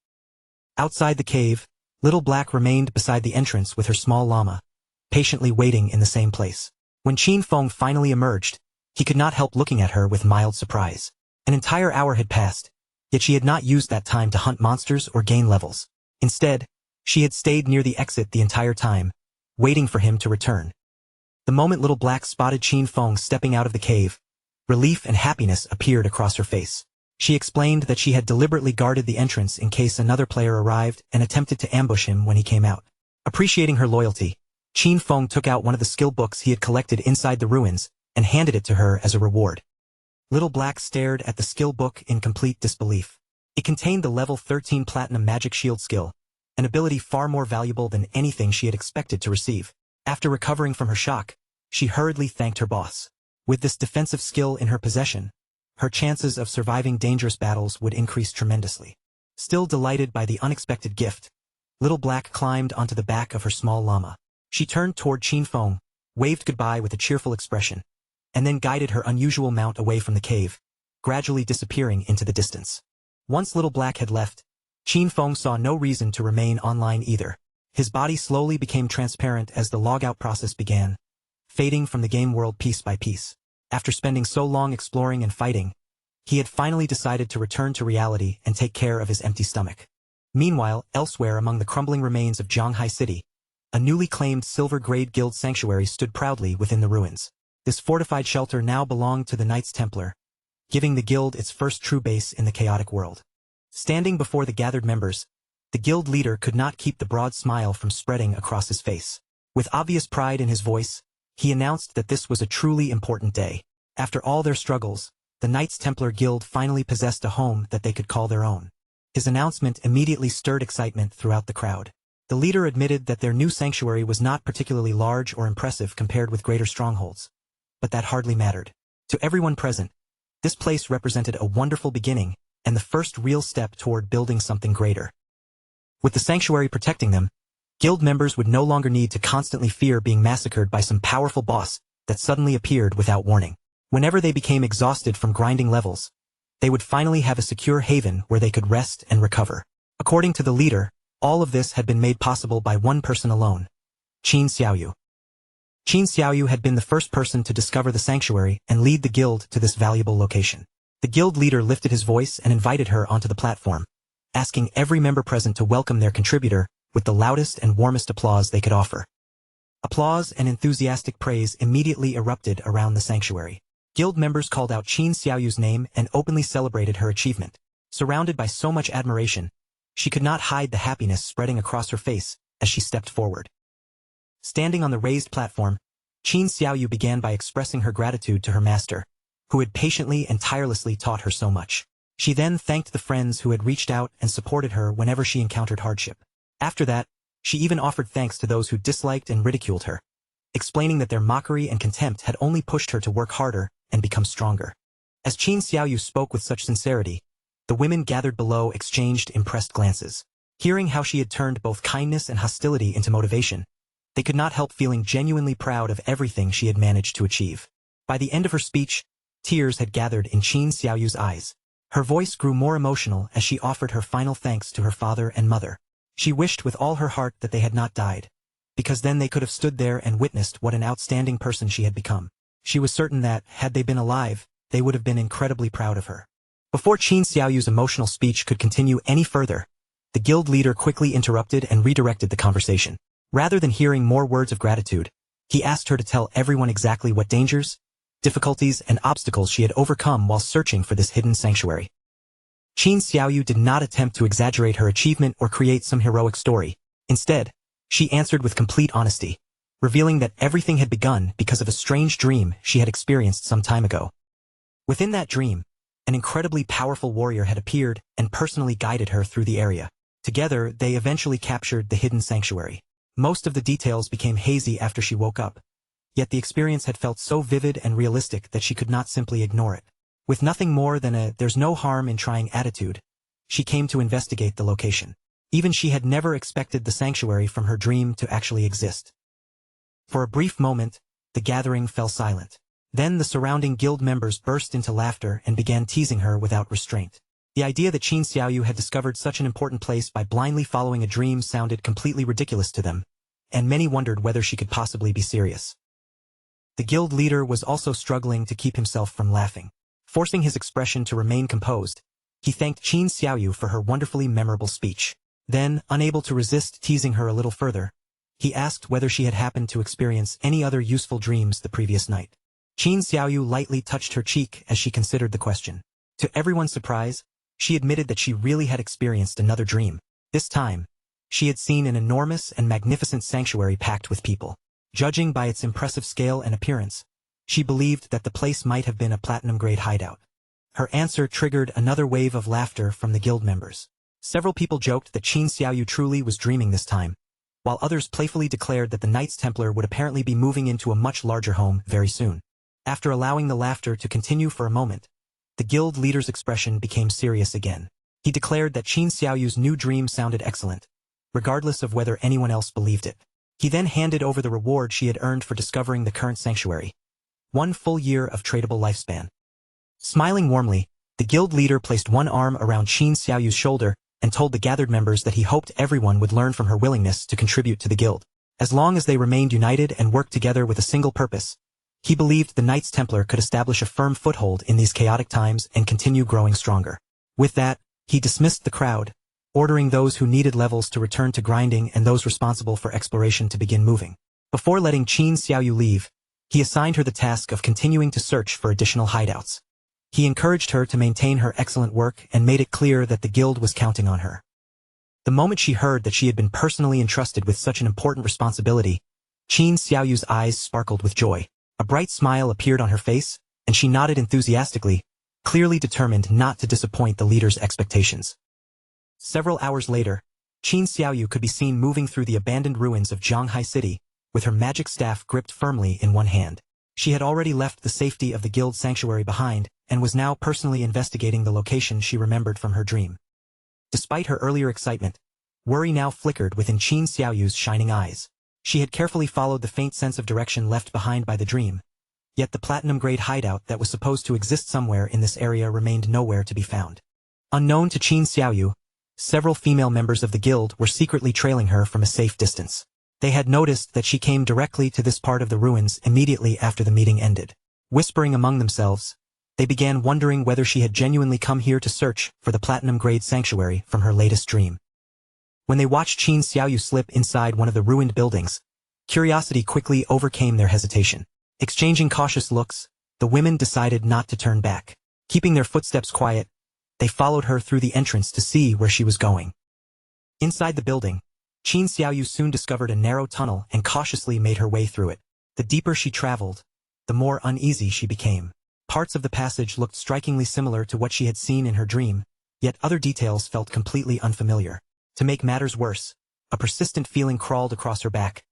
Outside the cave, Little Black remained beside the entrance with her small llama, patiently waiting in the same place. When Qin Feng finally emerged, he could not help looking at her with mild surprise. An entire hour had passed, yet she had not used that time to hunt monsters or gain levels. Instead, she had stayed near the exit the entire time, waiting for him to return. The moment Little Black spotted Qin Feng stepping out of the cave, relief and happiness appeared across her face. She explained that she had deliberately guarded the entrance in case another player arrived and attempted to ambush him when he came out. Appreciating her loyalty, Qin Feng took out one of the skill books he had collected inside the ruins and handed it to her as a reward. Little Black stared at the skill book in complete disbelief. It contained the level 13 Platinum Magic Shield skill, an ability far more valuable than anything she had expected to receive. After recovering from her shock, she hurriedly thanked her boss. With this defensive skill in her possession, her chances of surviving dangerous battles would increase tremendously. Still delighted by the unexpected gift, Little Black climbed onto the back of her small llama. She turned toward Qin Feng, waved goodbye with a cheerful expression, and then guided her unusual mount away from the cave, gradually disappearing into the distance. Once Little Black had left, Qin Feng saw no reason to remain online either. His body slowly became transparent as the logout process began, fading from the game world piece by piece. After spending so long exploring and fighting, he had finally decided to return to reality and take care of his empty stomach. Meanwhile, elsewhere among the crumbling remains of Zhanghai City, a newly claimed silver-grade guild sanctuary stood proudly within the ruins. This fortified shelter now belonged to the Knights Templar, giving the guild its first true base in the chaotic world. Standing before the gathered members, the guild leader could not keep the broad smile from spreading across his face. With obvious pride in his voice, he announced that this was a truly important day. After all their struggles, the Knights Templar Guild finally possessed a home that they could call their own. His announcement immediately stirred excitement throughout the crowd. The leader admitted that their new sanctuary was not particularly large or impressive compared with greater strongholds, but that hardly mattered. To everyone present, this place represented a wonderful beginning and the first real step toward building something greater. With the sanctuary protecting them, guild members would no longer need to constantly fear being massacred by some powerful boss that suddenly appeared without warning. Whenever they became exhausted from grinding levels, they would finally have a secure haven where they could rest and recover. According to the leader, all of this had been made possible by one person alone, Qin Xiaoyu. Qin Xiaoyu had been the first person to discover the sanctuary and lead the guild to this valuable location. The guild leader lifted his voice and invited her onto the platform, asking every member present to welcome their contributor with the loudest and warmest applause they could offer. Applause and enthusiastic praise immediately erupted around the sanctuary. Guild members called out Qin Xiaoyu's name and openly celebrated her achievement. Surrounded by so much admiration, she could not hide the happiness spreading across her face as she stepped forward. Standing on the raised platform, Qin Xiaoyu began by expressing her gratitude to her master, who had patiently and tirelessly taught her so much. She then thanked the friends who had reached out and supported her whenever she encountered hardship. After that, she even offered thanks to those who disliked and ridiculed her, explaining that their mockery and contempt had only pushed her to work harder and become stronger. As Qin Xiaoyu spoke with such sincerity, the women gathered below exchanged impressed glances. Hearing how she had turned both kindness and hostility into motivation, they could not help feeling genuinely proud of everything she had managed to achieve. By the end of her speech, tears had gathered in Qin Xiaoyu's eyes. Her voice grew more emotional as she offered her final thanks to her father and mother. She wished with all her heart that they had not died, because then they could have stood there and witnessed what an outstanding person she had become. She was certain that, had they been alive, they would have been incredibly proud of her. Before Qin Xiaoyu's emotional speech could continue any further, the guild leader quickly interrupted and redirected the conversation. Rather than hearing more words of gratitude, he asked her to tell everyone exactly what dangers, difficulties, and obstacles she had overcome while searching for this hidden sanctuary. Qin Xiaoyu did not attempt to exaggerate her achievement or create some heroic story. Instead, she answered with complete honesty, revealing that everything had begun because of a strange dream she had experienced some time ago. Within that dream, an incredibly powerful warrior had appeared and personally guided her through the area. Together, they eventually captured the hidden sanctuary. Most of the details became hazy after she woke up, yet the experience had felt so vivid and realistic that she could not simply ignore it. With nothing more than a "there's no harm in trying" attitude, she came to investigate the location. Even she had never expected the sanctuary from her dream to actually exist. For a brief moment, the gathering fell silent. Then the surrounding guild members burst into laughter and began teasing her without restraint. The idea that Qin Xiaoyu had discovered such an important place by blindly following a dream sounded completely ridiculous to them, and many wondered whether she could possibly be serious. The guild leader was also struggling to keep himself from laughing. Forcing his expression to remain composed, he thanked Qin Xiaoyu for her wonderfully memorable speech. Then, unable to resist teasing her a little further, he asked whether she had happened to experience any other useful dreams the previous night. Qin Xiaoyu lightly touched her cheek as she considered the question. To everyone's surprise, she admitted that she really had experienced another dream. This time, she had seen an enormous and magnificent sanctuary packed with people. Judging by its impressive scale and appearance, she believed that the place might have been a platinum-grade hideout. Her answer triggered another wave of laughter from the guild members. Several people joked that Qin Xiaoyu truly was dreaming this time, while others playfully declared that the Knights Templar would apparently be moving into a much larger home very soon. After allowing the laughter to continue for a moment, the guild leader's expression became serious again. He declared that Qin Xiaoyu's new dream sounded excellent, regardless of whether anyone else believed it. He then handed over the reward she had earned for discovering the current sanctuary. 1 full year of tradable lifespan. Smiling warmly, the guild leader placed one arm around Qin Xiaoyu's shoulder and told the gathered members that he hoped everyone would learn from her willingness to contribute to the guild. As long as they remained united and worked together with a single purpose, he believed the Knights Templar could establish a firm foothold in these chaotic times and continue growing stronger. With that, he dismissed the crowd, ordering those who needed levels to return to grinding and those responsible for exploration to begin moving. Before letting Qin Xiaoyu leave, he assigned her the task of continuing to search for additional hideouts. He encouraged her to maintain her excellent work and made it clear that the guild was counting on her. The moment she heard that she had been personally entrusted with such an important responsibility, Qin Xiaoyu's eyes sparkled with joy. A bright smile appeared on her face, and she nodded enthusiastically, clearly determined not to disappoint the leader's expectations. Several hours later, Qin Xiaoyu could be seen moving through the abandoned ruins of Zhanghai City, with her magic staff gripped firmly in one hand. She had already left the safety of the guild sanctuary behind, and was now personally investigating the location she remembered from her dream. Despite her earlier excitement, worry now flickered within Qin Xiaoyu's shining eyes. She had carefully followed the faint sense of direction left behind by the dream, yet the platinum-grade hideout that was supposed to exist somewhere in this area remained nowhere to be found. Unknown to Qin Xiaoyu, several female members of the guild were secretly trailing her from a safe distance. They had noticed that she came directly to this part of the ruins immediately after the meeting ended. Whispering among themselves, they began wondering whether she had genuinely come here to search for the platinum-grade sanctuary from her latest dream. When they watched Qin Xiaoyu slip inside one of the ruined buildings, curiosity quickly overcame their hesitation. Exchanging cautious looks, the women decided not to turn back. Keeping their footsteps quiet, they followed her through the entrance to see where she was going. Inside the building, Qin Xiaoyu soon discovered a narrow tunnel and cautiously made her way through it. The deeper she traveled, the more uneasy she became. Parts of the passage looked strikingly similar to what she had seen in her dream, yet other details felt completely unfamiliar. To make matters worse, a persistent feeling crawled across her back,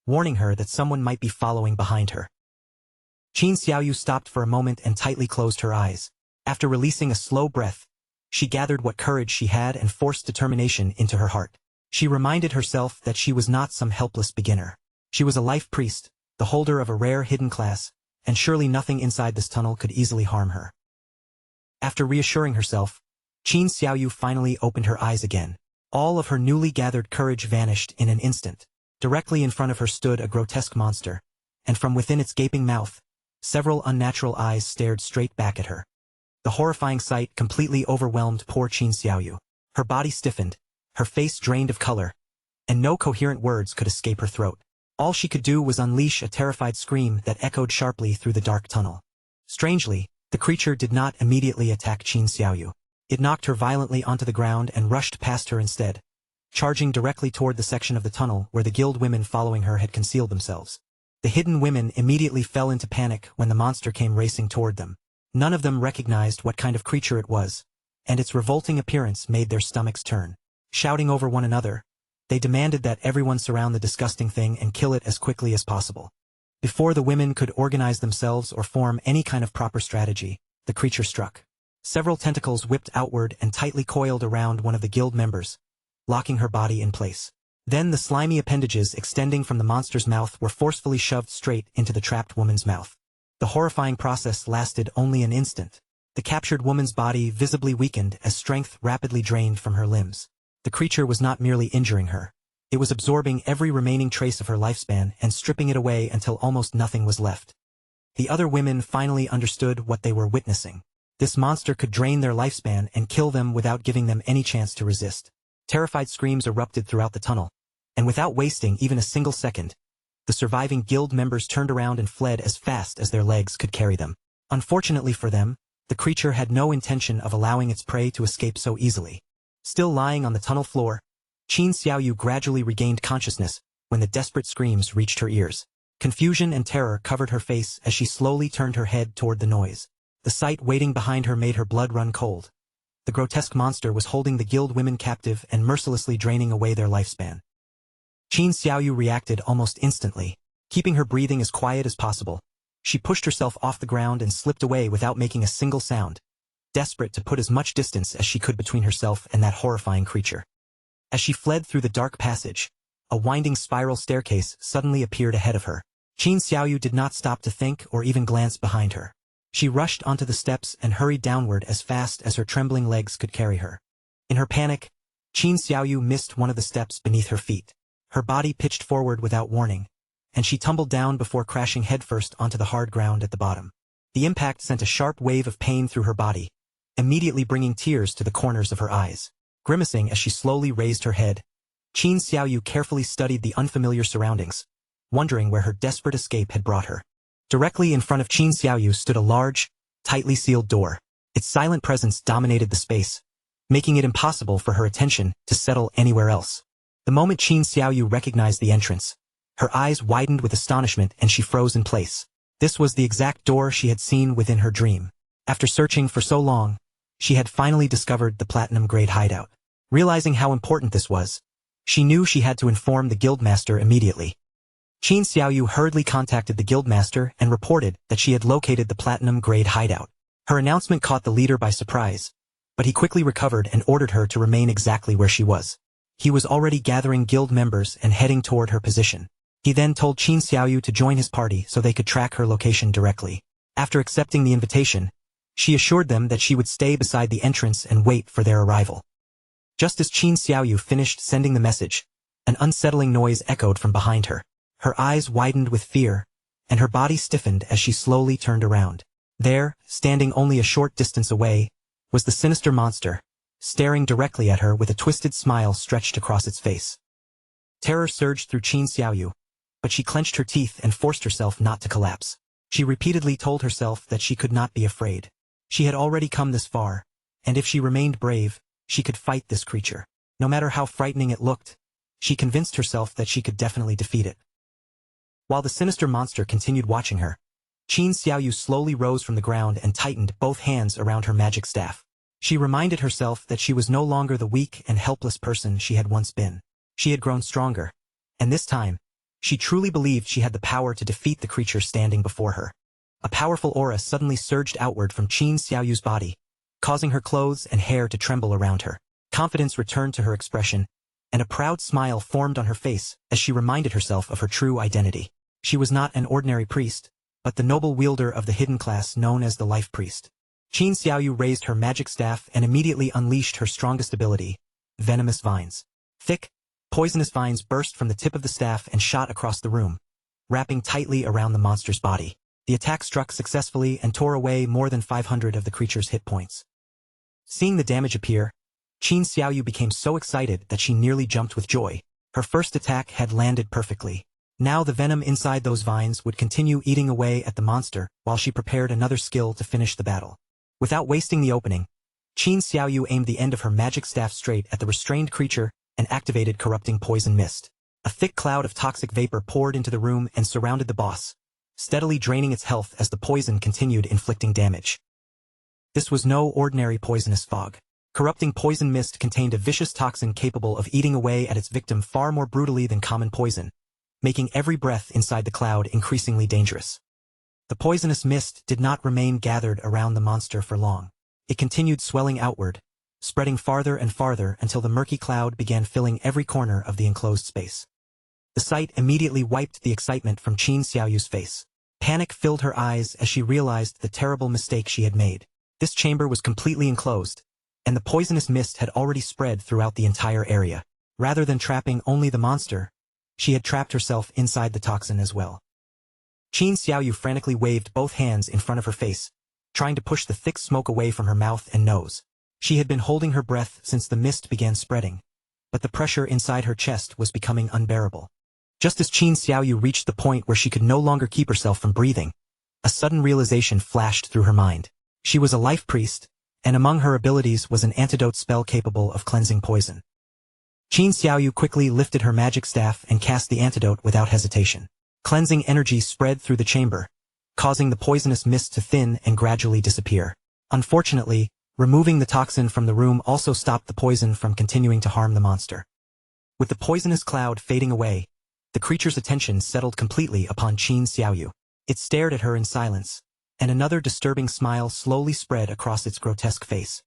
warning her that someone might be following behind her. Qin Xiaoyu stopped for a moment and tightly closed her eyes. After releasing a slow breath, she gathered what courage she had and forced determination into her heart. She reminded herself that she was not some helpless beginner. She was a life priest, the holder of a rare hidden class, and surely nothing inside this tunnel could easily harm her. After reassuring herself, Qin Xiaoyu finally opened her eyes again. All of her newly gathered courage vanished in an instant. Directly in front of her stood a grotesque monster, and from within its gaping mouth, several unnatural eyes stared straight back at her. The horrifying sight completely overwhelmed poor Qin Xiaoyu. Her body stiffened, her face drained of color, and no coherent words could escape her throat. All she could do was unleash a terrified scream that echoed sharply through the dark tunnel. Strangely, the creature did not immediately attack Qin Xiaoyu. It knocked her violently onto the ground and rushed past her instead, charging directly toward the section of the tunnel where the guild women following her had concealed themselves. The hidden women immediately fell into panic when the monster came racing toward them. None of them recognized what kind of creature it was, and its revolting appearance made their stomachs turn. Shouting over one another, they demanded that everyone surround the disgusting thing and kill it as quickly as possible. Before the women could organize themselves or form any kind of proper strategy, the creature struck. Several tentacles whipped outward and tightly coiled around one of the guild members, locking her body in place. Then the slimy appendages extending from the monster's mouth were forcefully shoved straight into the trapped woman's mouth. The horrifying process lasted only an instant. The captured woman's body visibly weakened as strength rapidly drained from her limbs. The creature was not merely injuring her. It was absorbing every remaining trace of her lifespan and stripping it away until almost nothing was left. The other women finally understood what they were witnessing. This monster could drain their lifespan and kill them without giving them any chance to resist. Terrified screams erupted throughout the tunnel, and without wasting even a single second, the surviving guild members turned around and fled as fast as their legs could carry them. Unfortunately for them, the creature had no intention of allowing its prey to escape so easily. Still lying on the tunnel floor, Qin Xiaoyu gradually regained consciousness when the desperate screams reached her ears. Confusion and terror covered her face as she slowly turned her head toward the noise. The sight waiting behind her made her blood run cold. The grotesque monster was holding the guild women captive and mercilessly draining away their lifespan. Qin Xiaoyu reacted almost instantly. Keeping her breathing as quiet as possible, she pushed herself off the ground and slipped away without making a single sound, desperate to put as much distance as she could between herself and that horrifying creature. As she fled through the dark passage, a winding spiral staircase suddenly appeared ahead of her. Qin Xiaoyu did not stop to think or even glance behind her. She rushed onto the steps and hurried downward as fast as her trembling legs could carry her. In her panic, Qin Xiaoyu missed one of the steps beneath her feet. Her body pitched forward without warning, and she tumbled down before crashing headfirst onto the hard ground at the bottom. The impact sent a sharp wave of pain through her body, immediately bringing tears to the corners of her eyes. Grimacing as she slowly raised her head, Qin Xiaoyu carefully studied the unfamiliar surroundings, wondering where her desperate escape had brought her. Directly in front of Qin Xiaoyu stood a large, tightly sealed door. Its silent presence dominated the space, making it impossible for her attention to settle anywhere else. The moment Qin Xiaoyu recognized the entrance, her eyes widened with astonishment and she froze in place. This was the exact door she had seen within her dream. After searching for so long, she had finally discovered the platinum-grade hideout. Realizing how important this was, she knew she had to inform the guildmaster immediately. Qin Xiaoyu hurriedly contacted the guildmaster and reported that she had located the platinum-grade hideout. Her announcement caught the leader by surprise, but he quickly recovered and ordered her to remain exactly where she was. He was already gathering guild members and heading toward her position. He then told Qin Xiaoyu to join his party so they could track her location directly. After accepting the invitation, she assured them that she would stay beside the entrance and wait for their arrival. Just as Qin Xiaoyu finished sending the message, an unsettling noise echoed from behind her. Her eyes widened with fear, and her body stiffened as she slowly turned around. There, standing only a short distance away, was the sinister monster, staring directly at her with a twisted smile stretched across its face. Terror surged through Qin Xiaoyu, but she clenched her teeth and forced herself not to collapse. She repeatedly told herself that she could not be afraid. She had already come this far, and if she remained brave, she could fight this creature. No matter how frightening it looked, she convinced herself that she could definitely defeat it. While the sinister monster continued watching her, Qin Xiaoyu slowly rose from the ground and tightened both hands around her magic staff. She reminded herself that she was no longer the weak and helpless person she had once been. She had grown stronger, and this time, she truly believed she had the power to defeat the creature standing before her. A powerful aura suddenly surged outward from Qin Xiaoyu's body, causing her clothes and hair to tremble around her. Confidence returned to her expression, and a proud smile formed on her face as she reminded herself of her true identity. She was not an ordinary priest, but the noble wielder of the hidden class known as the Life Priest. Qin Xiaoyu raised her magic staff and immediately unleashed her strongest ability, venomous vines. Thick, poisonous vines burst from the tip of the staff and shot across the room, wrapping tightly around the monster's body. The attack struck successfully and tore away more than 500 of the creature's hit points. Seeing the damage appear, Qin Xiaoyu became so excited that she nearly jumped with joy. Her first attack had landed perfectly. Now the venom inside those vines would continue eating away at the monster while she prepared another skill to finish the battle. Without wasting the opening, Qin Xiaoyu aimed the end of her magic staff straight at the restrained creature and activated corrupting poison mist. A thick cloud of toxic vapor poured into the room and surrounded the boss, steadily draining its health as the poison continued inflicting damage. This was no ordinary poisonous fog. Corrupting poison mist contained a vicious toxin capable of eating away at its victim far more brutally than common poison, making every breath inside the cloud increasingly dangerous. The poisonous mist did not remain gathered around the monster for long. It continued swelling outward, spreading farther and farther until the murky cloud began filling every corner of the enclosed space. The sight immediately wiped the excitement from Qin Xiaoyu's face. Panic filled her eyes as she realized the terrible mistake she had made. This chamber was completely enclosed, and the poisonous mist had already spread throughout the entire area. Rather than trapping only the monster, she had trapped herself inside the toxin as well. Qin Xiaoyu frantically waved both hands in front of her face, trying to push the thick smoke away from her mouth and nose. She had been holding her breath since the mist began spreading, but the pressure inside her chest was becoming unbearable. Just as Qin Xiaoyu reached the point where she could no longer keep herself from breathing, a sudden realization flashed through her mind. She was a life priest, and among her abilities was an antidote spell capable of cleansing poison. Qin Xiaoyu quickly lifted her magic staff and cast the antidote without hesitation. Cleansing energy spread through the chamber, causing the poisonous mist to thin and gradually disappear. Unfortunately, removing the toxin from the room also stopped the poison from continuing to harm the monster. With the poisonous cloud fading away, the creature's attention settled completely upon Qin Xiaoyu. It stared at her in silence, and another disturbing smile slowly spread across its grotesque face.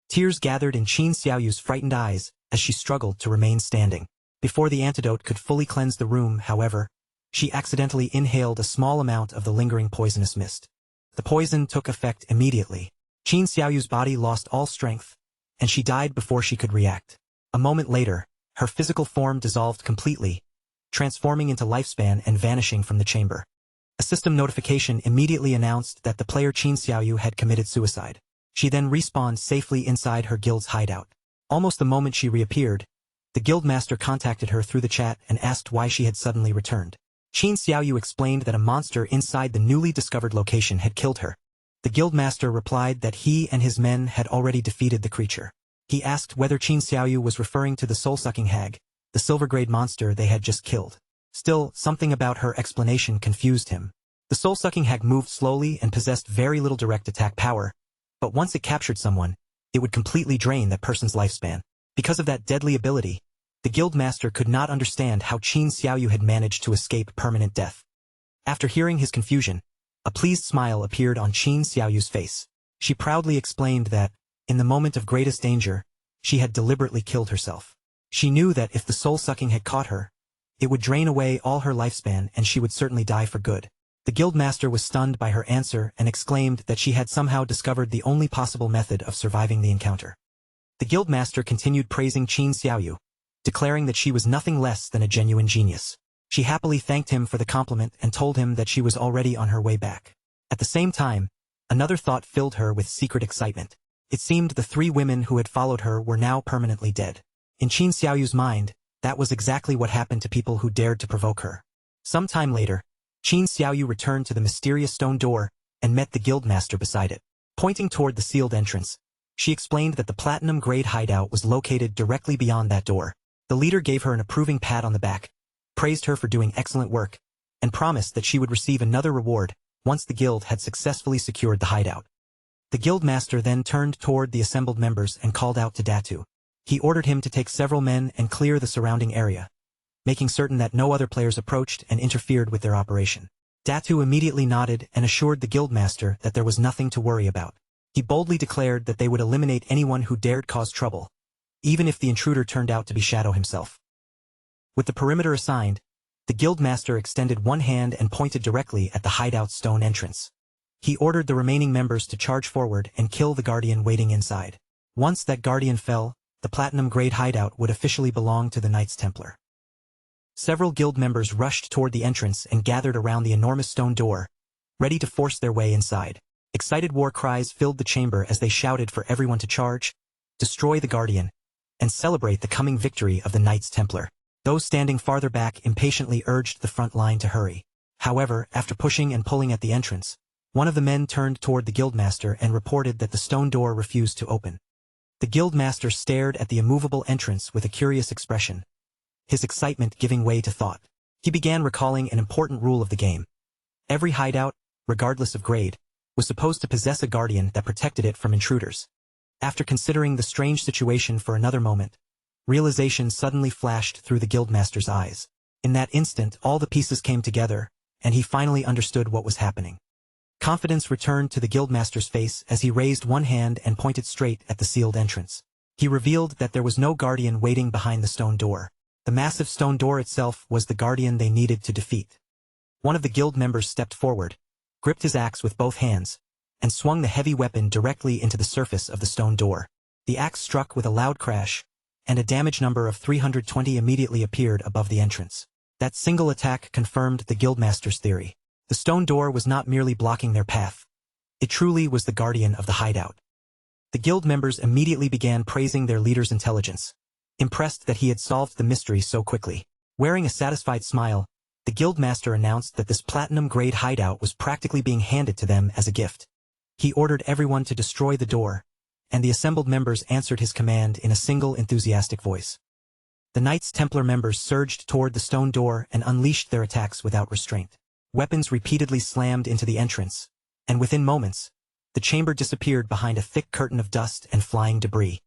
Tears gathered in Qin Xiaoyu's frightened eyes as she struggled to remain standing. Before the antidote could fully cleanse the room, however, she accidentally inhaled a small amount of the lingering poisonous mist. The poison took effect immediately. Qin Xiaoyu's body lost all strength, and she died before she could react. A moment later, her physical form dissolved completely, transforming into lifespan and vanishing from the chamber. A system notification immediately announced that the player Qin Xiaoyu had committed suicide. She then respawned safely inside her guild's hideout. Almost the moment she reappeared, the guildmaster contacted her through the chat and asked why she had suddenly returned. Qin Xiaoyu explained that a monster inside the newly discovered location had killed her. The guildmaster replied that he and his men had already defeated the creature. He asked whether Qin Xiaoyu was referring to the soul-sucking hag, the silver-grade monster they had just killed. Still, something about her explanation confused him. The soul-sucking hag moved slowly and possessed very little direct attack power, but once it captured someone, it would completely drain that person's lifespan. Because of that deadly ability, The guildmaster could not understand how Qin Xiaoyu had managed to escape permanent death. After hearing his confusion, a pleased smile appeared on Qin Xiaoyu's face. She proudly explained that, in the moment of greatest danger, she had deliberately killed herself. She knew that if the soul-sucking had caught her, it would drain away all her lifespan and she would certainly die for good. The guildmaster was stunned by her answer and exclaimed that she had somehow discovered the only possible method of surviving the encounter. The guildmaster continued praising Qin Xiaoyu, declaring that she was nothing less than a genuine genius. She happily thanked him for the compliment and told him that she was already on her way back. At the same time, another thought filled her with secret excitement. It seemed the 3 women who had followed her were now permanently dead. In Qin Xiaoyu's mind, that was exactly what happened to people who dared to provoke her. Some time later, Qin Xiaoyu returned to the mysterious stone door and met the guildmaster beside it. Pointing toward the sealed entrance, she explained that the platinum-grade hideout was located directly beyond that door. The leader gave her an approving pat on the back, praised her for doing excellent work, and promised that she would receive another reward once the guild had successfully secured the hideout. The guildmaster then turned toward the assembled members and called out to Datu. He ordered him to take several men and clear the surrounding area, making certain that no other players approached and interfered with their operation. Datu immediately nodded and assured the guildmaster that there was nothing to worry about. He boldly declared that they would eliminate anyone who dared cause trouble, even if the intruder turned out to be Shadow himself. With the perimeter assigned, the guildmaster extended one hand and pointed directly at the hideout's stone entrance. He ordered the remaining members to charge forward and kill the guardian waiting inside. Once that guardian fell, the platinum-grade hideout would officially belong to the Knights Templar. Several guild members rushed toward the entrance and gathered around the enormous stone door, ready to force their way inside. Excited war cries filled the chamber as they shouted for everyone to charge, destroy the guardian, and celebrate the coming victory of the Knights Templar. Those standing farther back impatiently urged the front line to hurry. However, after pushing and pulling at the entrance, one of the men turned toward the guildmaster and reported that the stone door refused to open. The guildmaster stared at the immovable entrance with a curious expression, his excitement giving way to thought. He began recalling an important rule of the game. Every hideout, regardless of grade, was supposed to possess a guardian that protected it from intruders. After considering the strange situation for another moment, realization suddenly flashed through the guildmaster's eyes. In that instant, all the pieces came together, and he finally understood what was happening. Confidence returned to the guildmaster's face as he raised one hand and pointed straight at the sealed entrance. He revealed that there was no guardian waiting behind the stone door. The massive stone door itself was the guardian they needed to defeat. One of the guild members stepped forward, gripped his axe with both hands, and swung the heavy weapon directly into the surface of the stone door. The axe struck with a loud crash, and a damage number of 320 immediately appeared above the entrance. That single attack confirmed the guildmaster's theory. The stone door was not merely blocking their path. It truly was the guardian of the hideout. The guild members immediately began praising their leader's intelligence, impressed that he had solved the mystery so quickly. Wearing a satisfied smile, the guildmaster announced that this platinum-grade hideout was practically being handed to them as a gift. He ordered everyone to destroy the door, and the assembled members answered his command in a single enthusiastic voice. The Knights Templar members surged toward the stone door and unleashed their attacks without restraint. Weapons repeatedly slammed into the entrance, and within moments, the chamber disappeared behind a thick curtain of dust and flying debris.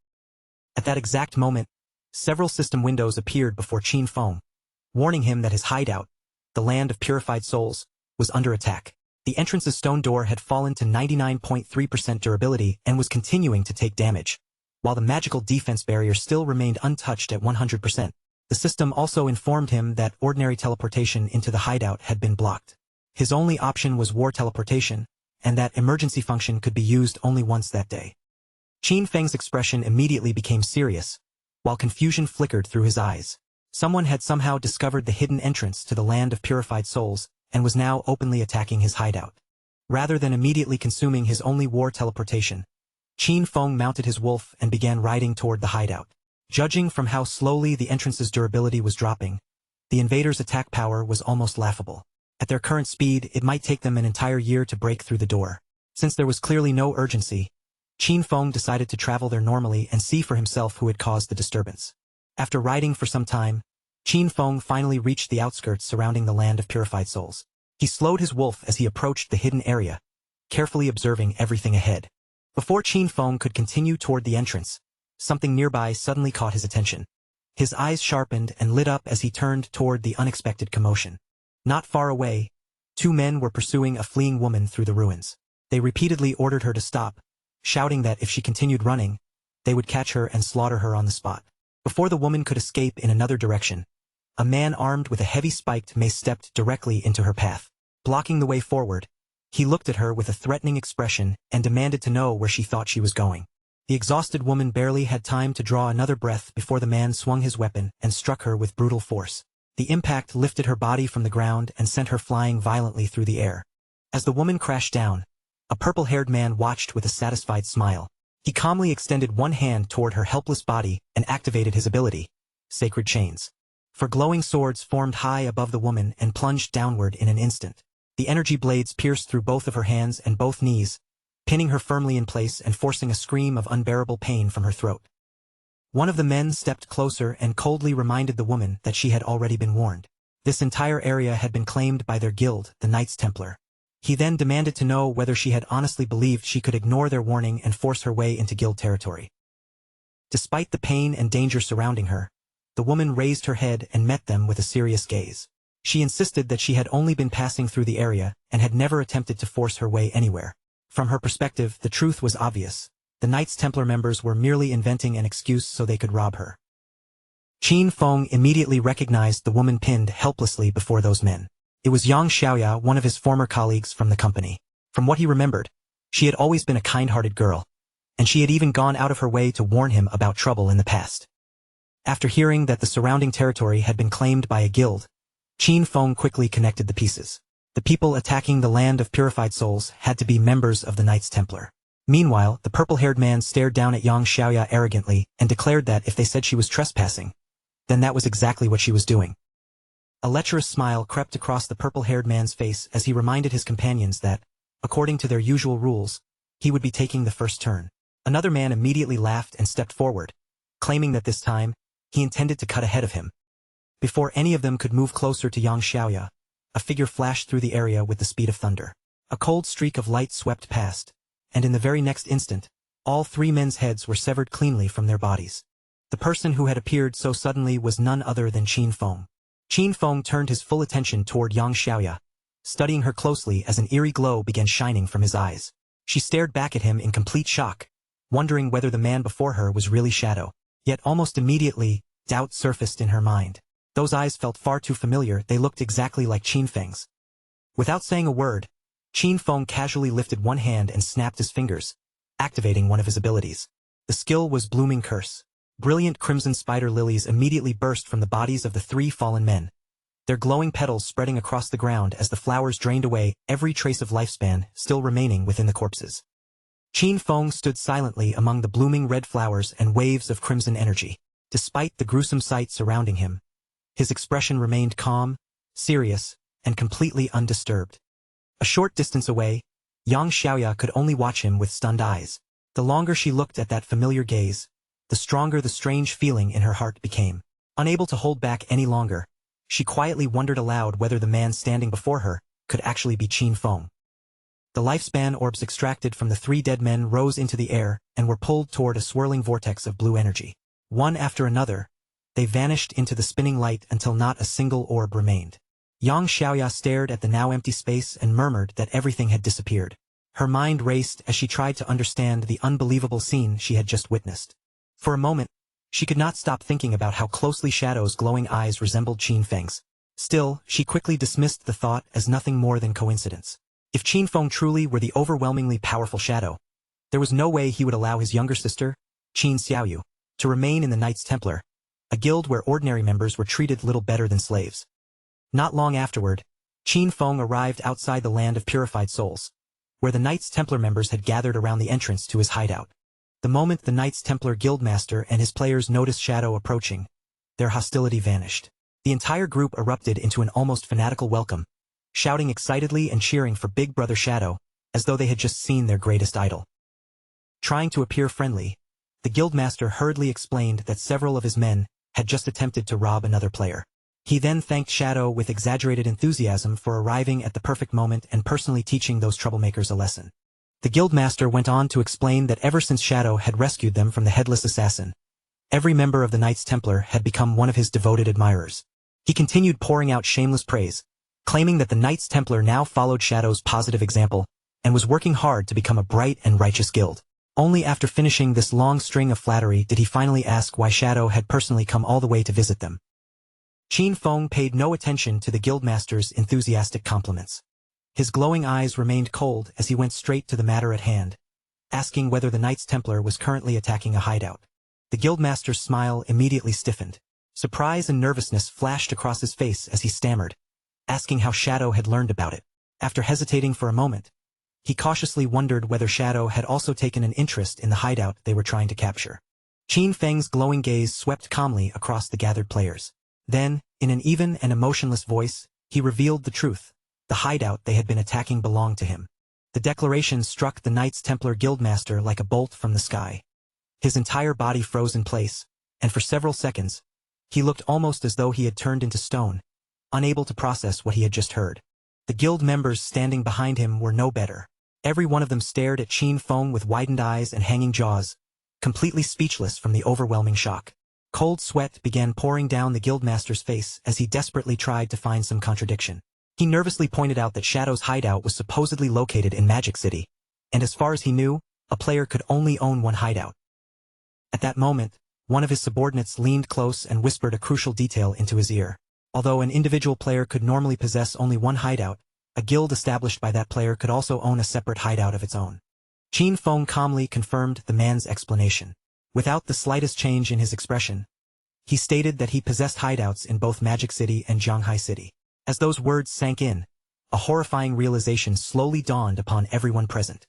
At that exact moment, several system windows appeared before Qin Feng, warning him that his hideout, the land of purified souls, was under attack. The entrance's stone door had fallen to 99.3% durability and was continuing to take damage, while the magical defense barrier still remained untouched at 100%. The system also informed him that ordinary teleportation into the hideout had been blocked. His only option was war teleportation, and that emergency function could be used only once that day. Qin Feng's expression immediately became serious, while confusion flickered through his eyes. Someone had somehow discovered the hidden entrance to the land of purified souls, and was now openly attacking his hideout. Rather than immediately consuming his only war teleportation, Qin Feng mounted his wolf and began riding toward the hideout. Judging from how slowly the entrance's durability was dropping, the invaders' attack power was almost laughable. At their current speed, it might take them an entire year to break through the door. Since there was clearly no urgency, Qin Feng decided to travel there normally and see for himself who had caused the disturbance. After riding for some time, Qin Feng finally reached the outskirts surrounding the land of purified souls. He slowed his wolf as he approached the hidden area, carefully observing everything ahead. Before Qin Feng could continue toward the entrance, something nearby suddenly caught his attention. His eyes sharpened and lit up as he turned toward the unexpected commotion. Not far away, two men were pursuing a fleeing woman through the ruins. They repeatedly ordered her to stop, shouting that if she continued running, they would catch her and slaughter her on the spot. Before the woman could escape in another direction, a man armed with a heavy spiked mace stepped directly into her path. Blocking the way forward, he looked at her with a threatening expression and demanded to know where she thought she was going. The exhausted woman barely had time to draw another breath before the man swung his weapon and struck her with brutal force. The impact lifted her body from the ground and sent her flying violently through the air. As the woman crashed down, a purple-haired man watched with a satisfied smile. He calmly extended one hand toward her helpless body and activated his ability, Sacred Chains. Four glowing swords formed high above the woman and plunged downward in an instant. The energy blades pierced through both of her hands and both knees, pinning her firmly in place and forcing a scream of unbearable pain from her throat. One of the men stepped closer and coldly reminded the woman that she had already been warned. This entire area had been claimed by their guild, the Knights Templar. He then demanded to know whether she had honestly believed she could ignore their warning and force her way into guild territory. Despite the pain and danger surrounding her, the woman raised her head and met them with a serious gaze. She insisted that she had only been passing through the area and had never attempted to force her way anywhere. From her perspective, the truth was obvious. The Knights Templar members were merely inventing an excuse so they could rob her. Qin Feng immediately recognized the woman pinned helplessly before those men. It was Yang Xiaoya, one of his former colleagues from the company. From what he remembered, she had always been a kind-hearted girl, and she had even gone out of her way to warn him about trouble in the past. After hearing that the surrounding territory had been claimed by a guild, Qin Feng quickly connected the pieces. The people attacking the land of purified souls had to be members of the Knights Templar. Meanwhile, the purple-haired man stared down at Yang Xiaoya arrogantly and declared that if they said she was trespassing, then that was exactly what she was doing. A lecherous smile crept across the purple-haired man's face as he reminded his companions that, according to their usual rules, he would be taking the first turn. Another man immediately laughed and stepped forward, claiming that this time, he intended to cut ahead of him. Before any of them could move closer to Yang Xiaoya, a figure flashed through the area with the speed of thunder. A cold streak of light swept past, and in the very next instant, all three men's heads were severed cleanly from their bodies. The person who had appeared so suddenly was none other than Qin Feng. Qin Feng turned his full attention toward Yang Xiaoya, studying her closely as an eerie glow began shining from his eyes. She stared back at him in complete shock, wondering whether the man before her was really Shadow. Yet almost immediately, doubt surfaced in her mind. Those eyes felt far too familiar, they looked exactly like Qin Feng's. Without saying a word, Qin Feng casually lifted one hand and snapped his fingers, activating one of his abilities. The skill was Blooming Curse. Brilliant crimson spider lilies immediately burst from the bodies of the three fallen men, their glowing petals spreading across the ground as the flowers drained away every trace of lifespan still remaining within the corpses. Qin Feng stood silently among the blooming red flowers and waves of crimson energy. Despite the gruesome sight surrounding him, his expression remained calm, serious, and completely undisturbed. A short distance away, Yang Xiaoya could only watch him with stunned eyes. The longer she looked at that familiar gaze, the stronger the strange feeling in her heart became. Unable to hold back any longer, she quietly wondered aloud whether the man standing before her could actually be Qin Feng. The lifespan orbs extracted from the three dead men rose into the air and were pulled toward a swirling vortex of blue energy. One after another, they vanished into the spinning light until not a single orb remained. Yang Xiaoya stared at the now empty space and murmured that everything had disappeared. Her mind raced as she tried to understand the unbelievable scene she had just witnessed. For a moment, she could not stop thinking about how closely Shadow's glowing eyes resembled Qin Feng's. Still, she quickly dismissed the thought as nothing more than coincidence. If Qin Feng truly were the overwhelmingly powerful Shadow, there was no way he would allow his younger sister, Qin Xiaoyu, to remain in the Knights Templar, a guild where ordinary members were treated little better than slaves. Not long afterward, Qin Feng arrived outside the land of purified souls, where the Knights Templar members had gathered around the entrance to his hideout. The moment the Knights Templar Guildmaster and his players noticed Shadow approaching, their hostility vanished. The entire group erupted into an almost fanatical welcome, shouting excitedly and cheering for Big Brother Shadow, as though they had just seen their greatest idol. Trying to appear friendly, the Guildmaster hurriedly explained that several of his men had just attempted to rob another player. He then thanked Shadow with exaggerated enthusiasm for arriving at the perfect moment and personally teaching those troublemakers a lesson. The Guildmaster went on to explain that ever since Shadow had rescued them from the headless assassin, Every member of the Knights Templar had become one of his devoted admirers. He continued pouring out shameless praise, claiming that the Knights Templar now followed Shadow's positive example and was working hard to become a bright and righteous guild. Only after finishing this long string of flattery did he finally ask why Shadow had personally come all the way to visit them. Qin Feng paid no attention to the guildmaster's enthusiastic compliments. His glowing eyes remained cold as he went straight to the matter at hand, asking whether the Knights Templar was currently attacking a hideout. The guildmaster's smile immediately stiffened. Surprise and nervousness flashed across his face as he stammered, asking how Shadow had learned about it. After hesitating for a moment, he cautiously wondered whether Shadow had also taken an interest in the hideout they were trying to capture. Qin Feng's glowing gaze swept calmly across the gathered players. Then, in an even and emotionless voice, he revealed the truth. The hideout they had been attacking belonged to him. The declaration struck the Knights Templar Guildmaster like a bolt from the sky. His entire body froze in place, and for several seconds, he looked almost as though he had turned into stone, unable to process what he had just heard. The guild members standing behind him were no better. Every one of them stared at Qin Feng with widened eyes and hanging jaws, completely speechless from the overwhelming shock. Cold sweat began pouring down the guildmaster's face as he desperately tried to find some contradiction. He nervously pointed out that Shadow's hideout was supposedly located in Magic City, and as far as he knew, a player could only own one hideout. At that moment, one of his subordinates leaned close and whispered a crucial detail into his ear. Although an individual player could normally possess only one hideout, a guild established by that player could also own a separate hideout of its own. Qin Feng calmly confirmed the man's explanation. Without the slightest change in his expression, he stated that he possessed hideouts in both Magic City and Zhanghai City. As those words sank in, a horrifying realization slowly dawned upon everyone present.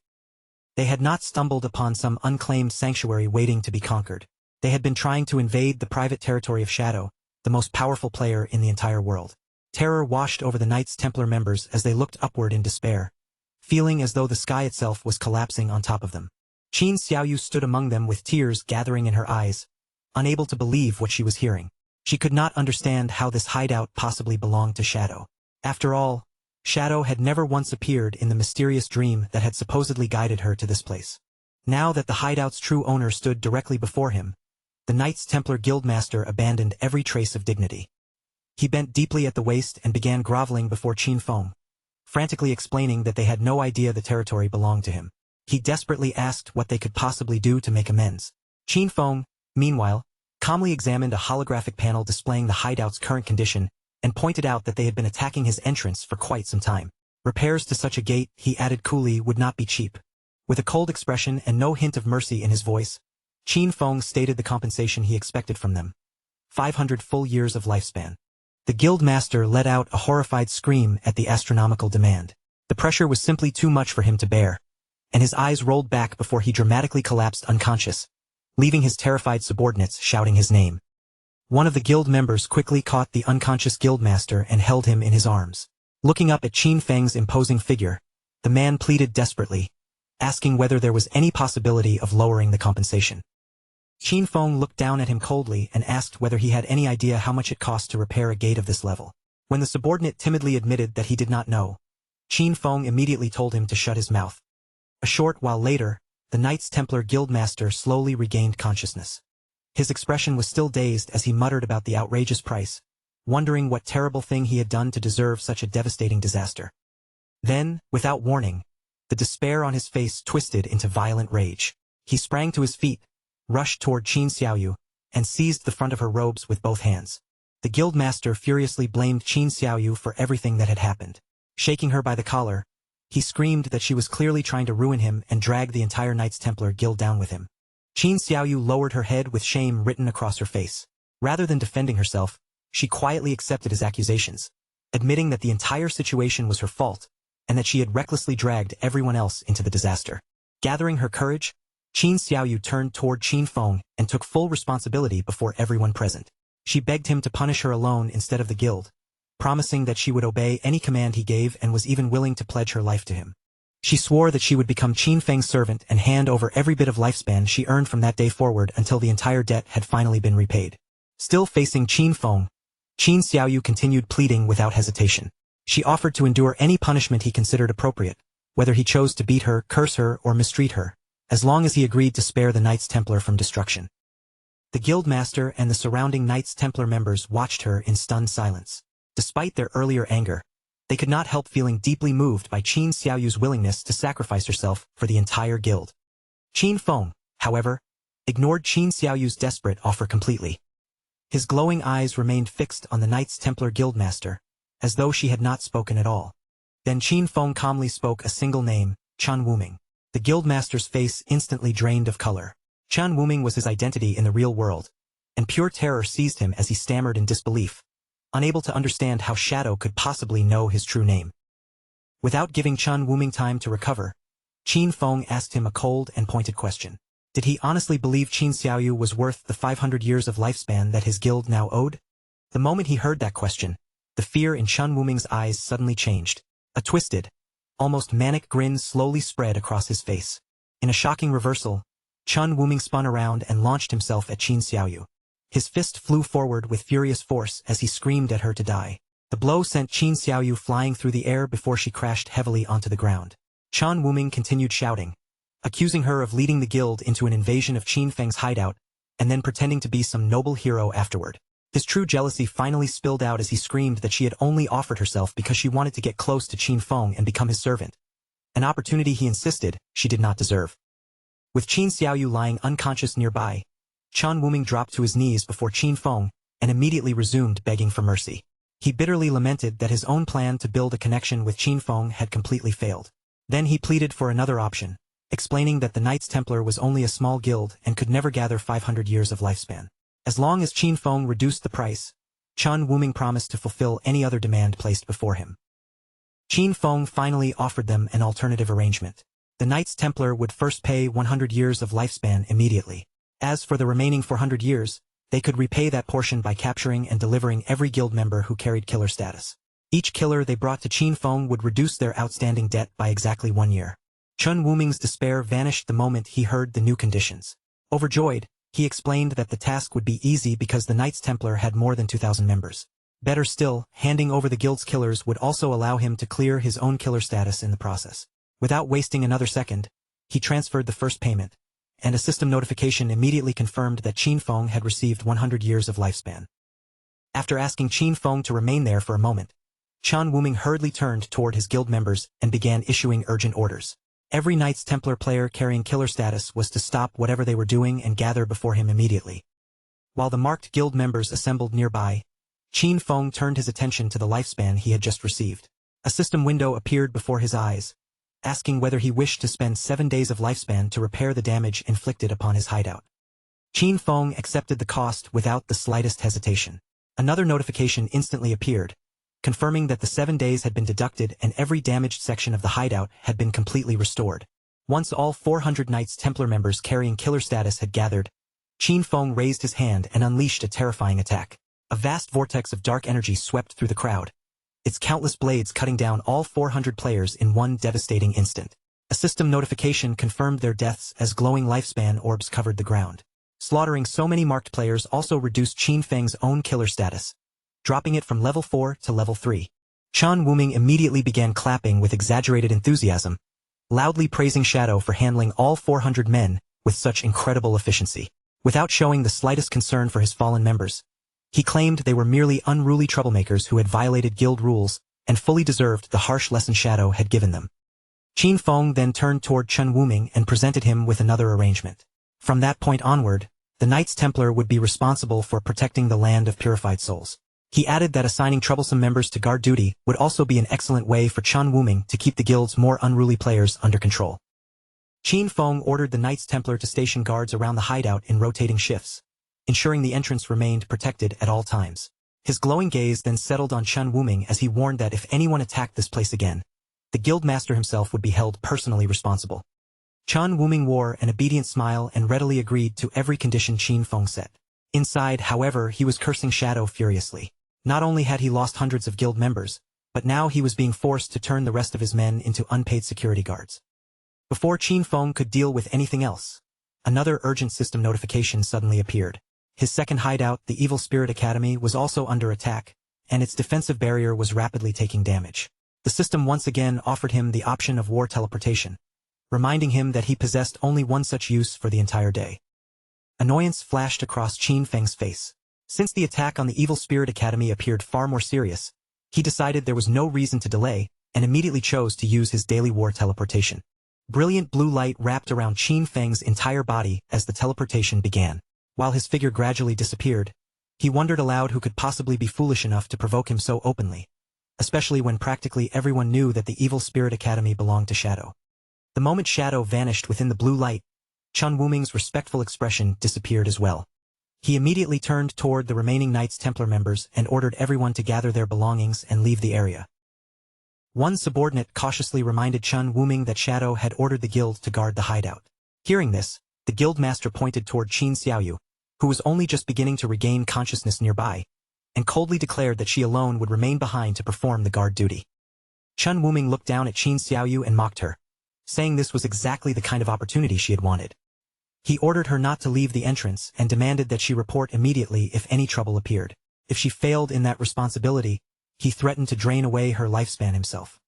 They had not stumbled upon some unclaimed sanctuary waiting to be conquered. They had been trying to invade the private territory of Shadow, the most powerful player in the entire world. Terror washed over the Knights Templar members as they looked upward in despair, feeling as though the sky itself was collapsing on top of them. Qin Xiaoyu stood among them with tears gathering in her eyes, unable to believe what she was hearing. She could not understand how this hideout possibly belonged to Shadow. After all, Shadow had never once appeared in the mysterious dream that had supposedly guided her to this place. Now that the hideout's true owner stood directly before him, the Knights Templar Guildmaster abandoned every trace of dignity. He bent deeply at the waist and began groveling before Qin Feng, frantically explaining that they had no idea the territory belonged to him. He desperately asked what they could possibly do to make amends. Qin Feng, meanwhile, calmly examined a holographic panel displaying the hideout's current condition and pointed out that they had been attacking his entrance for quite some time. Repairs to such a gate, he added coolly, would not be cheap. With a cold expression and no hint of mercy in his voice, Qin Feng stated the compensation he expected from them. 500 full years of lifespan. The guildmaster let out a horrified scream at the astronomical demand. The pressure was simply too much for him to bear, and his eyes rolled back before he dramatically collapsed unconscious, leaving his terrified subordinates shouting his name. One of the guild members quickly caught the unconscious guildmaster and held him in his arms. Looking up at Qin Feng's imposing figure, the man pleaded desperately, asking whether there was any possibility of lowering the compensation. Qin Feng looked down at him coldly and asked whether he had any idea how much it cost to repair a gate of this level. When the subordinate timidly admitted that he did not know, Qin Feng immediately told him to shut his mouth. A short while later, the Knights Templar Guildmaster slowly regained consciousness. His expression was still dazed as he muttered about the outrageous price, wondering what terrible thing he had done to deserve such a devastating disaster. Then, without warning, the despair on his face twisted into violent rage. He sprang to his feet, rushed toward Qin Xiaoyu, and seized the front of her robes with both hands. The guildmaster furiously blamed Qin Xiaoyu for everything that had happened. Shaking her by the collar, he screamed that she was clearly trying to ruin him and drag the entire Knights Templar Guild down with him. Qin Xiaoyu lowered her head with shame written across her face. Rather than defending herself, she quietly accepted his accusations, admitting that the entire situation was her fault, and that she had recklessly dragged everyone else into the disaster. Gathering her courage, Qin Xiaoyu turned toward Qin Feng and took full responsibility before everyone present. She begged him to punish her alone instead of the guild, promising that she would obey any command he gave and was even willing to pledge her life to him. She swore that she would become Qin Feng's servant and hand over every bit of lifespan she earned from that day forward until the entire debt had finally been repaid. Still facing Qin Feng, Qin Xiaoyu continued pleading without hesitation. She offered to endure any punishment he considered appropriate, whether he chose to beat her, curse her, or mistreat her, as long as he agreed to spare the Knights Templar from destruction. The guildmaster and the surrounding Knights Templar members watched her in stunned silence. Despite their earlier anger, they could not help feeling deeply moved by Qin Xiaoyu's willingness to sacrifice herself for the entire guild. Qin Feng, however, ignored Qin Xiaoyu's desperate offer completely. His glowing eyes remained fixed on the Knights Templar guildmaster, as though she had not spoken at all. Then Qin Feng calmly spoke a single name, Chan Wuming. The guildmaster's face instantly drained of color. Chan Wuming was his identity in the real world, and pure terror seized him as he stammered in disbelief, unable to understand how Shadow could possibly know his true name. Without giving Chan Wuming time to recover, Qin Feng asked him a cold and pointed question. Did he honestly believe Qin Xiaoyu was worth the 500 years of lifespan that his guild now owed? The moment he heard that question, the fear in Chan Wuming's eyes suddenly changed. A twisted, almost manic grin slowly spread across his face. In a shocking reversal, Chan Wuming spun around and launched himself at Qin Xiaoyu. His fist flew forward with furious force as he screamed at her to die. The blow sent Qin Xiaoyu flying through the air before she crashed heavily onto the ground. Chan Wuming continued shouting, accusing her of leading the guild into an invasion of Qin Feng's hideout, and then pretending to be some noble hero afterward. His true jealousy finally spilled out as he screamed that she had only offered herself because she wanted to get close to Qin Feng and become his servant. An opportunity he insisted she did not deserve. With Qin Xiaoyu lying unconscious nearby, Chan Wuming dropped to his knees before Qin Feng and immediately resumed begging for mercy. He bitterly lamented that his own plan to build a connection with Qin Feng had completely failed. Then he pleaded for another option, explaining that the Knights Templar was only a small guild and could never gather 500 years of lifespan. As long as Qin Feng reduced the price, Chan Wuming promised to fulfill any other demand placed before him. Qin Feng finally offered them an alternative arrangement. The Knights Templar would first pay 100 years of lifespan immediately. As for the remaining 400 years, they could repay that portion by capturing and delivering every guild member who carried killer status. Each killer they brought to Qin Feng would reduce their outstanding debt by exactly 1 year. Chan Wuming's despair vanished the moment he heard the new conditions. Overjoyed, he explained that the task would be easy because the Knights Templar had more than 2,000 members. Better still, handing over the guild's killers would also allow him to clear his own killer status in the process. Without wasting another second, he transferred the first payment, and a system notification immediately confirmed that Qin Feng had received 100 years of lifespan. After asking Qin Feng to remain there for a moment, Chan Wuming hurriedly turned toward his guild members and began issuing urgent orders. Every Knights Templar player carrying killer status was to stop whatever they were doing and gather before him immediately. While the marked guild members assembled nearby, Qin Feng turned his attention to the lifespan he had just received. A system window appeared before his eyes, asking whether he wished to spend 7 days of lifespan to repair the damage inflicted upon his hideout. Qin Feng accepted the cost without the slightest hesitation. Another notification instantly appeared, confirming that the 7 days had been deducted and every damaged section of the hideout had been completely restored. Once all 400 Knights Templar members carrying killer status had gathered, Qin Feng raised his hand and unleashed a terrifying attack. A vast vortex of dark energy swept through the crowd, its countless blades cutting down all 400 players in one devastating instant. A system notification confirmed their deaths as glowing lifespan orbs covered the ground. Slaughtering so many marked players also reduced Qin Feng's own killer status, dropping it from level 4 to level 3. Chan Wuming immediately began clapping with exaggerated enthusiasm, loudly praising Shadow for handling all 400 men with such incredible efficiency. Without showing the slightest concern for his fallen members, he claimed they were merely unruly troublemakers who had violated guild rules and fully deserved the harsh lesson Shadow had given them. Qin Feng then turned toward Chan Wuming and presented him with another arrangement. From that point onward, the Knights Templar would be responsible for protecting the land of purified souls. He added that assigning troublesome members to guard duty would also be an excellent way for Chan Wuming to keep the guild's more unruly players under control. Qin Feng ordered the Knights Templar to station guards around the hideout in rotating shifts, ensuring the entrance remained protected at all times. His glowing gaze then settled on Chan Wuming as he warned that if anyone attacked this place again, the guildmaster himself would be held personally responsible. Chan Wuming wore an obedient smile and readily agreed to every condition Qin Feng set. Inside, however, he was cursing Shadow furiously. Not only had he lost hundreds of guild members, but now he was being forced to turn the rest of his men into unpaid security guards. Before Qin Feng could deal with anything else, another urgent system notification suddenly appeared. His second hideout, the Evil Spirit Academy, was also under attack, and its defensive barrier was rapidly taking damage. The system once again offered him the option of war teleportation, reminding him that he possessed only one such use for the entire day. Annoyance flashed across Qin Feng's face. Since the attack on the Evil Spirit Academy appeared far more serious, he decided there was no reason to delay, and immediately chose to use his daily war teleportation. Brilliant blue light wrapped around Qin Feng's entire body as the teleportation began. While his figure gradually disappeared, he wondered aloud who could possibly be foolish enough to provoke him so openly, especially when practically everyone knew that the Evil Spirit Academy belonged to Shadow. The moment Shadow vanished within the blue light, Chun Wuming's respectful expression disappeared as well. He immediately turned toward the remaining Knights Templar members and ordered everyone to gather their belongings and leave the area. One subordinate cautiously reminded Chun Wuming that Shadow had ordered the guild to guard the hideout. Hearing this, the guildmaster pointed toward Qin Xiaoyu, who was only just beginning to regain consciousness nearby, and coldly declared that she alone would remain behind to perform the guard duty. Chun Wuming looked down at Qin Xiaoyu and mocked her, saying this was exactly the kind of opportunity she had wanted. He ordered her not to leave the entrance and demanded that she report immediately if any trouble appeared. If she failed in that responsibility, he threatened to drain away her lifespan himself.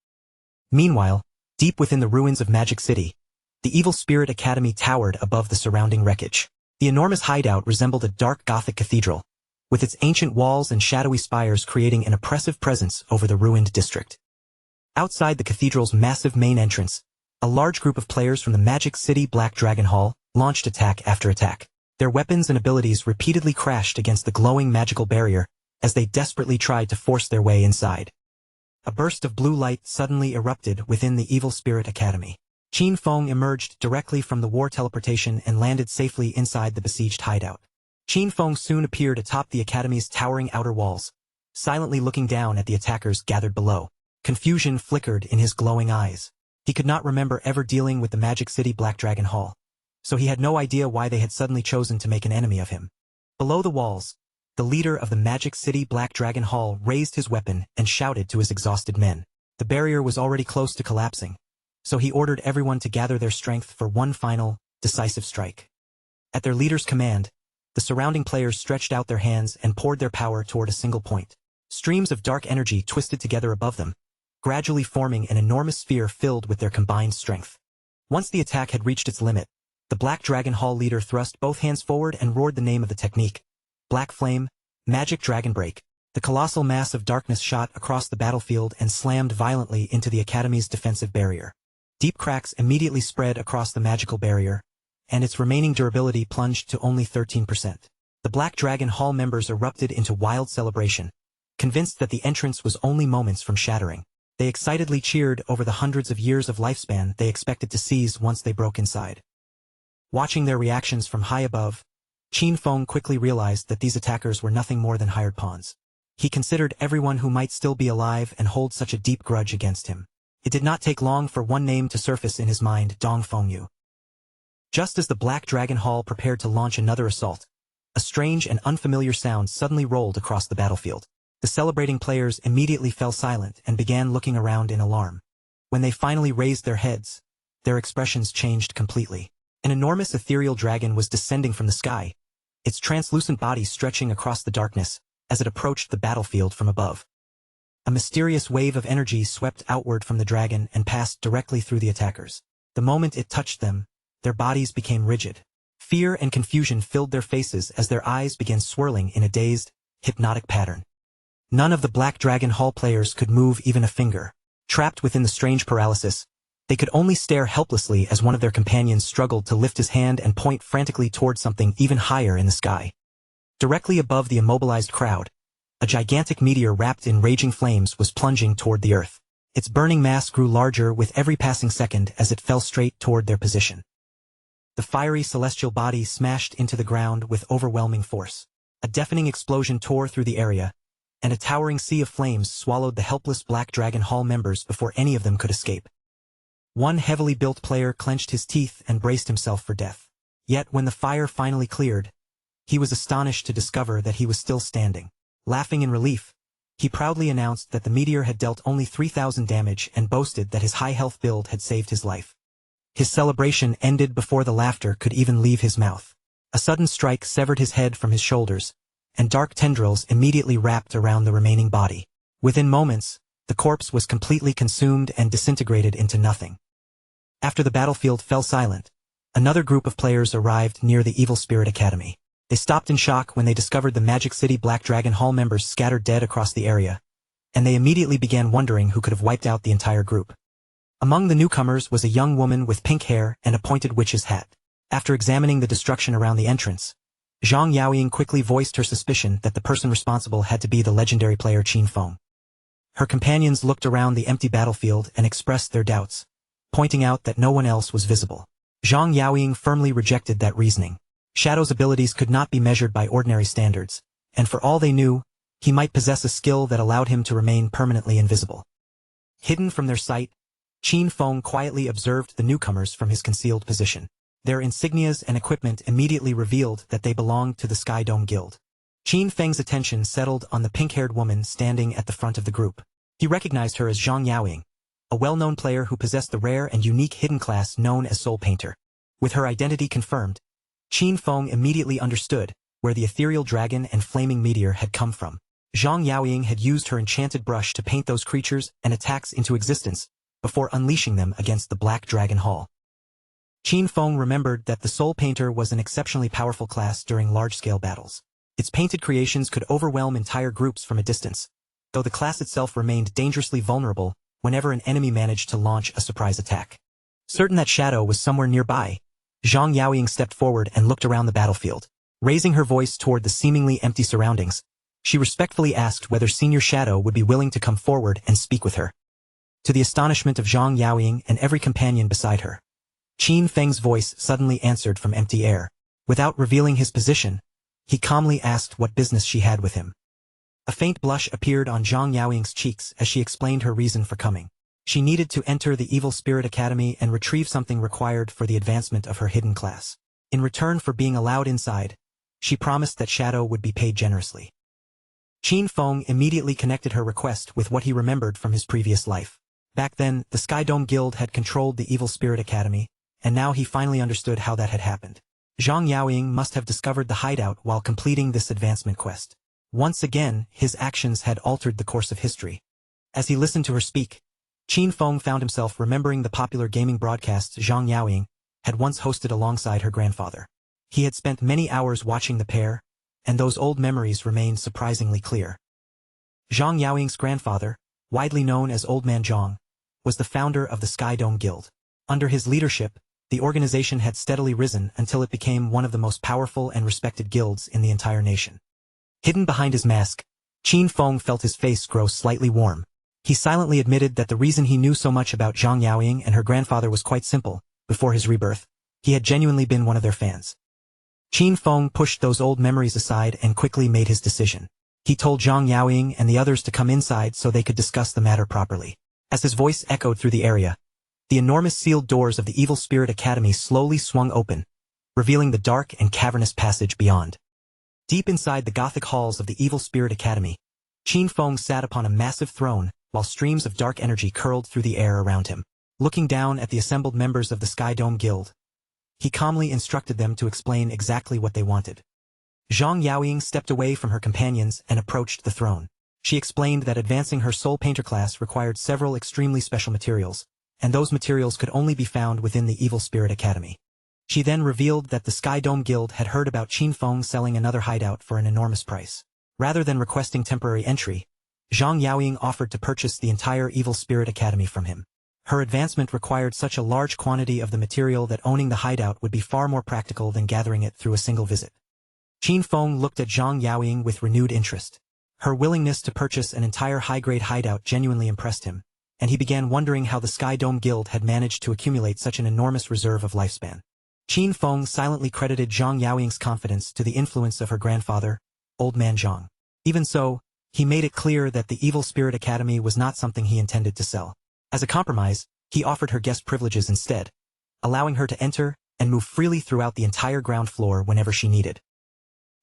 Meanwhile, deep within the ruins of Magic City, the Evil Spirit Academy towered above the surrounding wreckage. The enormous hideout resembled a dark Gothic cathedral, with its ancient walls and shadowy spires creating an oppressive presence over the ruined district. Outside the cathedral's massive main entrance, a large group of players from the Magic City Black Dragon Hall launched attack after attack. Their weapons and abilities repeatedly crashed against the glowing magical barrier as they desperately tried to force their way inside. A burst of blue light suddenly erupted within the Evil Spirit Academy. Qin Feng emerged directly from the war teleportation and landed safely inside the besieged hideout. Qin Feng soon appeared atop the academy's towering outer walls, silently looking down at the attackers gathered below. Confusion flickered in his glowing eyes. He could not remember ever dealing with the Magic City Black Dragon Hall, so he had no idea why they had suddenly chosen to make an enemy of him. Below the walls, the leader of the Magic City Black Dragon Hall raised his weapon and shouted to his exhausted men. The barrier was already close to collapsing, so he ordered everyone to gather their strength for one final, decisive strike. At their leader's command, the surrounding players stretched out their hands and poured their power toward a single point. Streams of dark energy twisted together above them, gradually forming an enormous sphere filled with their combined strength. Once the attack had reached its limit, the Black Dragon Hall leader thrust both hands forward and roared the name of the technique. Black Flame, Magic Dragon Break. The colossal mass of darkness shot across the battlefield and slammed violently into the Academy's defensive barrier. Deep cracks immediately spread across the magical barrier, and its remaining durability plunged to only 13%. The Black Dragon Hall members erupted into wild celebration, convinced that the entrance was only moments from shattering. They excitedly cheered over the hundreds of years of lifespan they expected to seize once they broke inside. Watching their reactions from high above, Qin Feng quickly realized that these attackers were nothing more than hired pawns. He considered everyone who might still be alive and hold such a deep grudge against him. It did not take long for one name to surface in his mind: Dong Fengyu. Just as the Black Dragon Hall prepared to launch another assault, a strange and unfamiliar sound suddenly rolled across the battlefield. The celebrating players immediately fell silent and began looking around in alarm. When they finally raised their heads, their expressions changed completely. An enormous ethereal dragon was descending from the sky, its translucent body stretching across the darkness as it approached the battlefield from above. A mysterious wave of energy swept outward from the dragon and passed directly through the attackers. The moment it touched them, their bodies became rigid. Fear and confusion filled their faces as their eyes began swirling in a dazed, hypnotic pattern. None of the Black Dragon Hall players could move even a finger. Trapped within the strange paralysis, they could only stare helplessly as one of their companions struggled to lift his hand and point frantically toward something even higher in the sky. Directly above the immobilized crowd, a gigantic meteor wrapped in raging flames was plunging toward the earth. Its burning mass grew larger with every passing second as it fell straight toward their position. The fiery celestial body smashed into the ground with overwhelming force. A deafening explosion tore through the area, and a towering sea of flames swallowed the helpless Black Dragon Hall members before any of them could escape. One heavily built player clenched his teeth and braced himself for death. Yet when the fire finally cleared, he was astonished to discover that he was still standing. Laughing in relief, he proudly announced that the meteor had dealt only 3,000 damage and boasted that his high health build had saved his life. His celebration ended before the laughter could even leave his mouth. A sudden strike severed his head from his shoulders, and dark tendrils immediately wrapped around the remaining body. Within moments, the corpse was completely consumed and disintegrated into nothing. After the battlefield fell silent, another group of players arrived near the Evil Spirit Academy. They stopped in shock when they discovered the Magic City Black Dragon Hall members scattered dead across the area, and they immediately began wondering who could have wiped out the entire group. Among the newcomers was a young woman with pink hair and a pointed witch's hat. After examining the destruction around the entrance, Zhang Yaoying quickly voiced her suspicion that the person responsible had to be the legendary player Qin Feng. Her companions looked around the empty battlefield and expressed their doubts, pointing out that no one else was visible. Zhang Yaoying firmly rejected that reasoning. Shadow's abilities could not be measured by ordinary standards, and for all they knew, he might possess a skill that allowed him to remain permanently invisible. Hidden from their sight, Qin Feng quietly observed the newcomers from his concealed position. Their insignias and equipment immediately revealed that they belonged to the Sky Dome Guild. Qin Feng's attention settled on the pink-haired woman standing at the front of the group. He recognized her as Zhang Yaoying, a well-known player who possessed the rare and unique hidden class known as Soul Painter. With her identity confirmed, Qin Feng immediately understood where the ethereal dragon and flaming meteor had come from. Zhang Yaoying had used her enchanted brush to paint those creatures and attacks into existence before unleashing them against the Black Dragon Hall. Qin Feng remembered that the Soul Painter was an exceptionally powerful class during large-scale battles. Its painted creations could overwhelm entire groups from a distance, though the class itself remained dangerously vulnerable whenever an enemy managed to launch a surprise attack. Certain that Shadow was somewhere nearby, Zhang Yaoying stepped forward and looked around the battlefield. Raising her voice toward the seemingly empty surroundings, she respectfully asked whether Senior Shadow would be willing to come forward and speak with her. To the astonishment of Zhang Yaoying and every companion beside her, Qin Feng's voice suddenly answered from empty air. Without revealing his position, he calmly asked what business she had with him. A faint blush appeared on Zhang Yaoying's cheeks as she explained her reason for coming. She needed to enter the Evil Spirit Academy and retrieve something required for the advancement of her hidden class. In return for being allowed inside, she promised that Shadow would be paid generously. Qin Feng immediately connected her request with what he remembered from his previous life. Back then, the Sky Dome Guild had controlled the Evil Spirit Academy, and now he finally understood how that had happened. Zhang Yaoying must have discovered the hideout while completing this advancement quest. Once again, his actions had altered the course of history. As he listened to her speak, Qin Feng found himself remembering the popular gaming broadcasts Zhang Yaoying had once hosted alongside her grandfather. He had spent many hours watching the pair, and those old memories remained surprisingly clear. Zhang Yaoying's grandfather, widely known as Old Man Zhang, was the founder of the Sky Dome Guild. Under his leadership, the organization had steadily risen until it became one of the most powerful and respected guilds in the entire nation. Hidden behind his mask, Qin Feng felt his face grow slightly warm. He silently admitted that the reason he knew so much about Zhang Yaoying and her grandfather was quite simple. Before his rebirth, he had genuinely been one of their fans. Qin Feng pushed those old memories aside and quickly made his decision. He told Zhang Yaoying and the others to come inside so they could discuss the matter properly. As his voice echoed through the area, the enormous sealed doors of the Evil Spirit Academy slowly swung open, revealing the dark and cavernous passage beyond. Deep inside the Gothic halls of the Evil Spirit Academy, Qin Feng sat upon a massive throne, while streams of dark energy curled through the air around him. Looking down at the assembled members of the Sky Dome Guild, he calmly instructed them to explain exactly what they wanted. Zhang Yaoying stepped away from her companions and approached the throne. She explained that advancing her Soul Painter class required several extremely special materials, and those materials could only be found within the Evil Spirit Academy. She then revealed that the Sky Dome Guild had heard about Qin Feng selling another hideout for an enormous price. Rather than requesting temporary entry, Zhang Yaoying offered to purchase the entire Evil Spirit Academy from him. Her advancement required such a large quantity of the material that owning the hideout would be far more practical than gathering it through a single visit. Qin Feng looked at Zhang Yaoying with renewed interest. Her willingness to purchase an entire high-grade hideout genuinely impressed him, and he began wondering how the Sky Dome Guild had managed to accumulate such an enormous reserve of lifespan. Qin Feng silently credited Zhang Yaoying's confidence to the influence of her grandfather, Old Man Zhang. Even so, he made it clear that the Evil Spirit Academy was not something he intended to sell. As a compromise, he offered her guest privileges instead, allowing her to enter and move freely throughout the entire ground floor whenever she needed.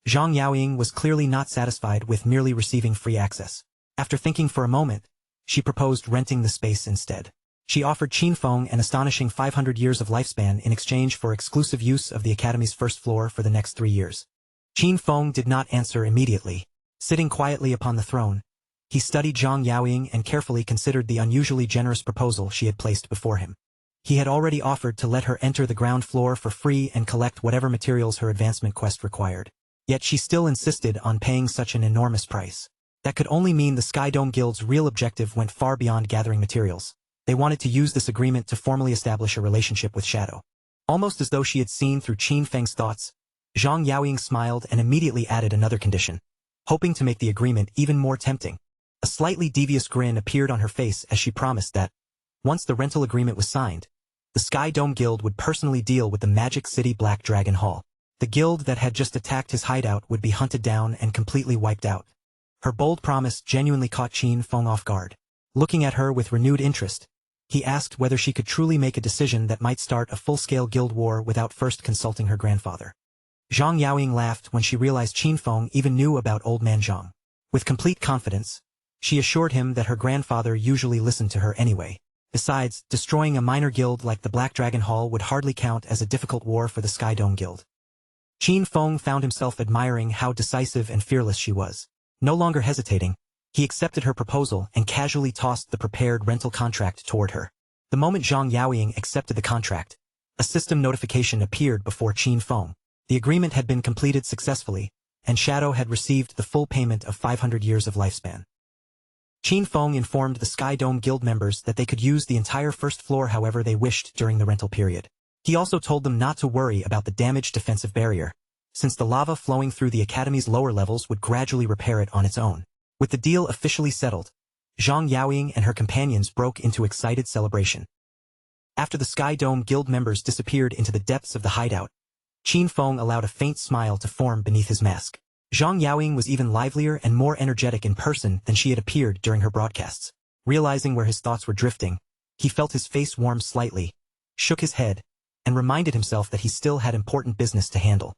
Zhang Yaoying was clearly not satisfied with merely receiving free access. After thinking for a moment, she proposed renting the space instead. She offered Qin Feng an astonishing 500 years of lifespan in exchange for exclusive use of the Academy's first floor for the next 3 years. Qin Feng did not answer immediately. Sitting quietly upon the throne, he studied Zhang Yaoying and carefully considered the unusually generous proposal she had placed before him. He had already offered to let her enter the ground floor for free and collect whatever materials her advancement quest required. Yet she still insisted on paying such an enormous price. That could only mean the Sky Dome Guild's real objective went far beyond gathering materials. They wanted to use this agreement to formally establish a relationship with Shadow. Almost as though she had seen through Qin Feng's thoughts, Zhang Yaoying smiled and immediately added another condition, hoping to make the agreement even more tempting. A slightly devious grin appeared on her face as she promised that, once the rental agreement was signed, the Sky Dome Guild would personally deal with the Magic City Black Dragon Hall. The guild that had just attacked his hideout would be hunted down and completely wiped out. Her bold promise genuinely caught Qin Feng off guard. Looking at her with renewed interest, he asked whether she could truly make a decision that might start a full-scale guild war without first consulting her grandfather. Zhang Yaoying laughed when she realized Qin Feng even knew about Old Man Zhang. With complete confidence, she assured him that her grandfather usually listened to her anyway. Besides, destroying a minor guild like the Black Dragon Hall would hardly count as a difficult war for the Sky Dome Guild. Qin Feng found himself admiring how decisive and fearless she was. No longer hesitating, he accepted her proposal and casually tossed the prepared rental contract toward her. The moment Zhang Yaoying accepted the contract, a system notification appeared before Qin Feng. The agreement had been completed successfully, and Shadow had received the full payment of 500 years of lifespan. Qin Feng informed the Sky Dome Guild members that they could use the entire first floor however they wished during the rental period. He also told them not to worry about the damaged defensive barrier, since the lava flowing through the Academy's lower levels would gradually repair it on its own. With the deal officially settled, Zhang Yaoying and her companions broke into excited celebration. After the Sky Dome Guild members disappeared into the depths of the hideout, Qin Feng allowed a faint smile to form beneath his mask. Zhang Yaoying was even livelier and more energetic in person than she had appeared during her broadcasts. Realizing where his thoughts were drifting, he felt his face warm slightly, shook his head, and reminded himself that he still had important business to handle.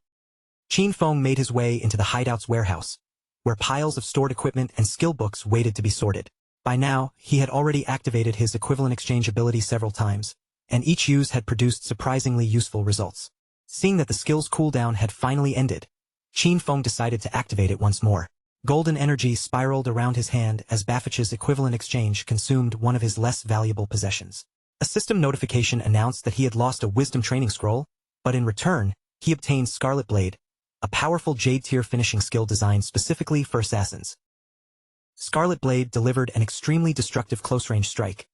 Qin Feng made his way into the hideout's warehouse, where piles of stored equipment and skill books waited to be sorted. By now, he had already activated his equivalent exchange ability several times, and each use had produced surprisingly useful results. Seeing that the skill's cooldown had finally ended, Qin Feng decided to activate it once more. Golden energy spiraled around his hand as Bafich's equivalent exchange consumed one of his less valuable possessions. A system notification announced that he had lost a wisdom training scroll, but in return, he obtained Scarlet Blade, a powerful Jade-tier finishing skill designed specifically for assassins. Scarlet Blade delivered an extremely destructive close-range strike,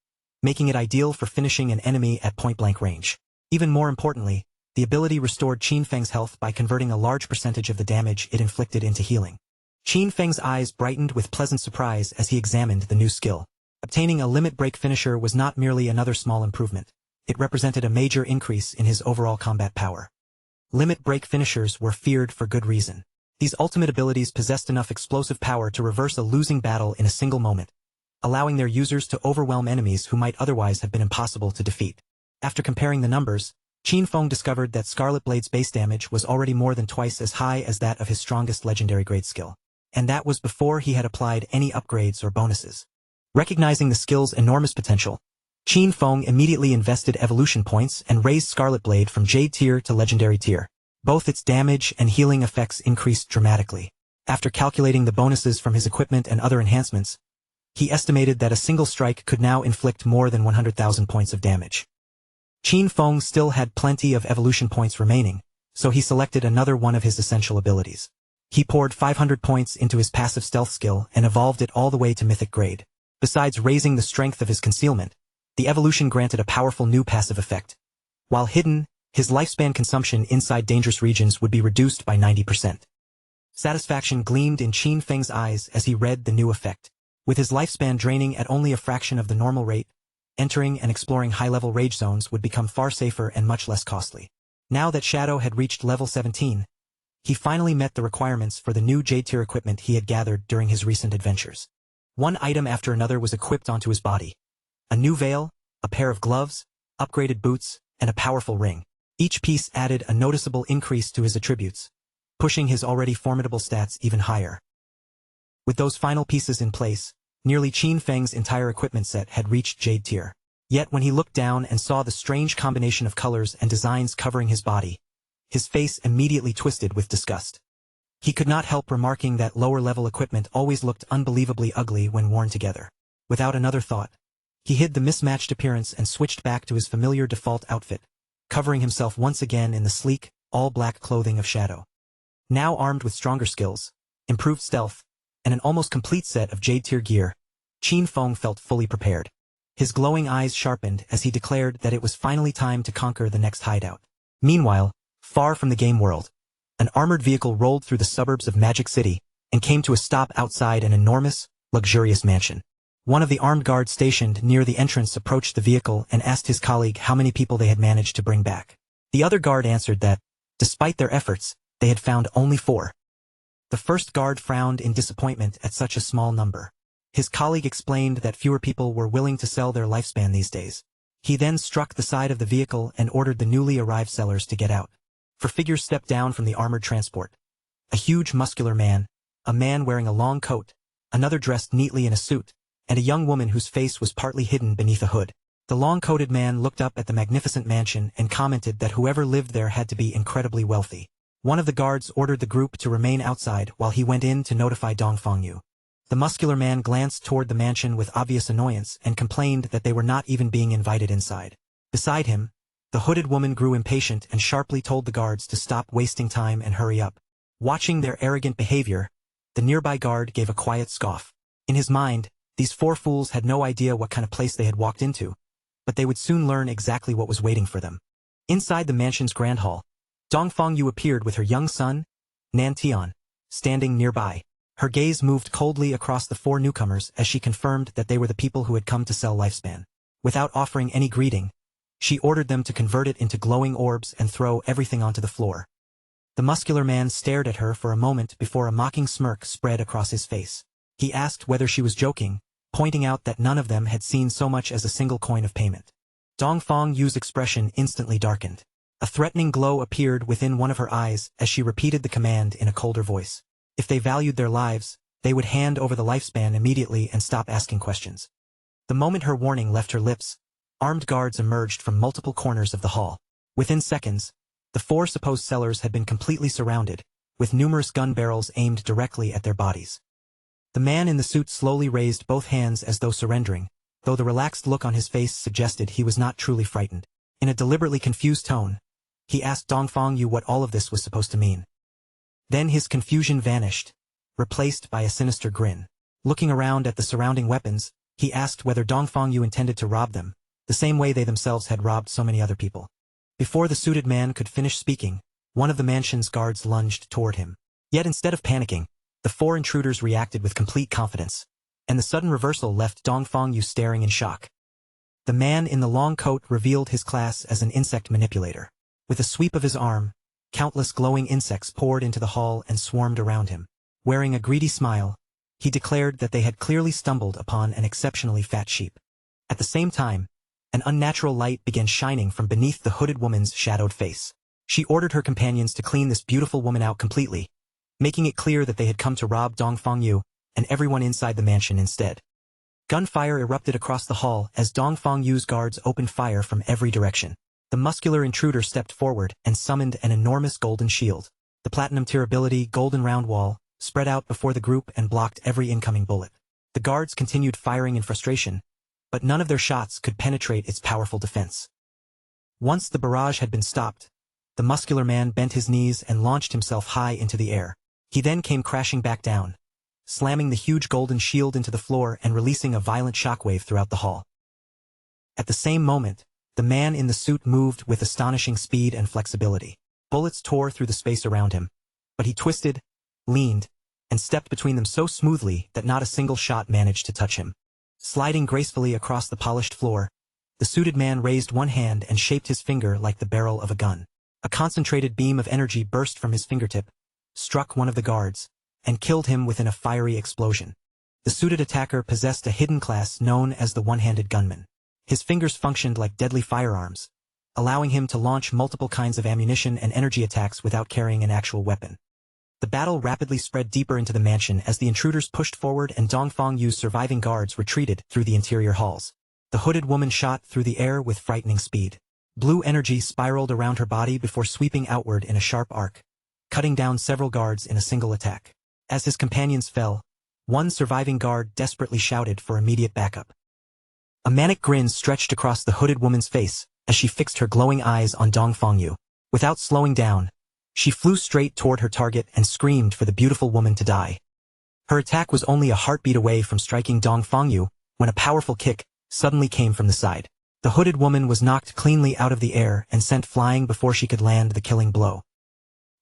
making it ideal for finishing an enemy at point-blank range. Even more importantly, the ability restored Qin Feng's health by converting a large percentage of the damage it inflicted into healing. Qin Feng's eyes brightened with pleasant surprise as he examined the new skill. Obtaining a limit break finisher was not merely another small improvement. It represented a major increase in his overall combat power. Limit break finishers were feared for good reason. These ultimate abilities possessed enough explosive power to reverse a losing battle in a single moment, allowing their users to overwhelm enemies who might otherwise have been impossible to defeat. After comparing the numbers, Qin Feng discovered that Scarlet Blade's base damage was already more than twice as high as that of his strongest legendary grade skill. And that was before he had applied any upgrades or bonuses. Recognizing the skill's enormous potential, Qin Feng immediately invested evolution points and raised Scarlet Blade from Jade tier to Legendary tier. Both its damage and healing effects increased dramatically. After calculating the bonuses from his equipment and other enhancements, he estimated that a single strike could now inflict more than 100,000 points of damage. Qin Feng still had plenty of evolution points remaining, so he selected another one of his essential abilities. He poured 500 points into his passive stealth skill and evolved it all the way to mythic grade. Besides raising the strength of his concealment, the evolution granted a powerful new passive effect. While hidden, his lifespan consumption inside dangerous regions would be reduced by 90%. Satisfaction gleamed in Qin Feng's eyes as he read the new effect. With his lifespan draining at only a fraction of the normal rate, entering and exploring high-level rage zones would become far safer and much less costly. Now that Shadow had reached level 17, he finally met the requirements for the new Jade-tier equipment he had gathered during his recent adventures. One item after another was equipped onto his body. A new veil, a pair of gloves, upgraded boots, and a powerful ring. Each piece added a noticeable increase to his attributes, pushing his already formidable stats even higher. With those final pieces in place, nearly Qin Feng's entire equipment set had reached Jade tier. Yet when he looked down and saw the strange combination of colors and designs covering his body, his face immediately twisted with disgust. He could not help remarking that lower-level equipment always looked unbelievably ugly when worn together. Without another thought, He hid the mismatched appearance and switched back to his familiar default outfit, covering himself once again in the sleek, all-black clothing of Shadow. Now armed with stronger skills, improved stealth, and an almost complete set of Jade-tier gear, Qin Feng felt fully prepared. His glowing eyes sharpened as he declared that it was finally time to conquer the next hideout. Meanwhile, far from the game world, an armored vehicle rolled through the suburbs of Magic City and came to a stop outside an enormous, luxurious mansion. One of the armed guards stationed near the entrance approached the vehicle and asked his colleague how many people they had managed to bring back. The other guard answered that, despite their efforts, they had found only 4. The first guard frowned in disappointment at such a small number. His colleague explained that fewer people were willing to sell their lifespan these days. He then struck the side of the vehicle and ordered the newly arrived sellers to get out. 4 figures stepped down from the armored transport. A huge muscular man, a man wearing a long coat, another dressed neatly in a suit, and a young woman whose face was partly hidden beneath a hood. The long-coated man looked up at the magnificent mansion and commented that whoever lived there had to be incredibly wealthy. One of the guards ordered the group to remain outside while he went in to notify Dong Fengyu. The muscular man glanced toward the mansion with obvious annoyance and complained that they were not even being invited inside. Beside him, the hooded woman grew impatient and sharply told the guards to stop wasting time and hurry up. Watching their arrogant behavior, the nearby guard gave a quiet scoff. In his mind, these 4 fools had no idea what kind of place they had walked into, but they would soon learn exactly what was waiting for them. Inside the mansion's grand hall, Dong Fengyu appeared with her young son, Nan Tian, standing nearby. Her gaze moved coldly across the 4 newcomers as she confirmed that they were the people who had come to sell lifespan. Without offering any greeting, she ordered them to convert it into glowing orbs and throw everything onto the floor. The muscular man stared at her for a moment before a mocking smirk spread across his face. He asked whether she was joking, pointing out that none of them had seen so much as a single coin of payment. Dong Fengyu's expression instantly darkened. A threatening glow appeared within one of her eyes as she repeated the command in a colder voice. If they valued their lives, they would hand over the lifespan immediately and stop asking questions. The moment her warning left her lips, armed guards emerged from multiple corners of the hall. Within seconds, the 4 supposed sellers had been completely surrounded, with numerous gun barrels aimed directly at their bodies. The man in the suit slowly raised both hands as though surrendering, though the relaxed look on his face suggested he was not truly frightened. In a deliberately confused tone, he asked Dong Fengyu what all of this was supposed to mean. Then his confusion vanished, replaced by a sinister grin. Looking around at the surrounding weapons, he asked whether Dong Fengyu intended to rob them, the same way they themselves had robbed so many other people. Before the suited man could finish speaking, one of the mansion's guards lunged toward him. Yet instead of panicking, the 4 intruders reacted with complete confidence, and the sudden reversal left Dong Fengyu staring in shock. The man in the long coat revealed his class as an insect manipulator. With a sweep of his arm, countless glowing insects poured into the hall and swarmed around him. Wearing a greedy smile, he declared that they had clearly stumbled upon an exceptionally fat sheep. At the same time, an unnatural light began shining from beneath the hooded woman's shadowed face. She ordered her companions to clean this beautiful woman out completely, making it clear that they had come to rob Dong Fengyu and everyone inside the mansion instead. Gunfire erupted across the hall as Dong Fengyu's guards opened fire from every direction. The muscular intruder stepped forward and summoned an enormous golden shield. The platinum-tier ability Golden Round Wall spread out before the group and blocked every incoming bullet. The guards continued firing in frustration, but none of their shots could penetrate its powerful defense. Once the barrage had been stopped, the muscular man bent his knees and launched himself high into the air. He then came crashing back down, slamming the huge golden shield into the floor and releasing a violent shockwave throughout the hall. At the same moment, the man in the suit moved with astonishing speed and flexibility. Bullets tore through the space around him, but he twisted, leaned, and stepped between them so smoothly that not a single shot managed to touch him. Sliding gracefully across the polished floor, the suited man raised one hand and shaped his finger like the barrel of a gun. A concentrated beam of energy burst from his fingertip, struck one of the guards, and killed him within a fiery explosion. The suited attacker possessed a hidden class known as the one-handed gunman. His fingers functioned like deadly firearms, allowing him to launch multiple kinds of ammunition and energy attacks without carrying an actual weapon. The battle rapidly spread deeper into the mansion as the intruders pushed forward and Dong Fengyu's surviving guards retreated through the interior halls. The hooded woman shot through the air with frightening speed. Blue energy spiraled around her body before sweeping outward in a sharp arc, cutting down several guards in a single attack. As his companions fell, one surviving guard desperately shouted for immediate backup. A manic grin stretched across the hooded woman's face as she fixed her glowing eyes on Dong Fangyu. Without slowing down, she flew straight toward her target and screamed for the beautiful woman to die. Her attack was only a heartbeat away from striking Dong Fangyu when a powerful kick suddenly came from the side. The hooded woman was knocked cleanly out of the air and sent flying before she could land the killing blow.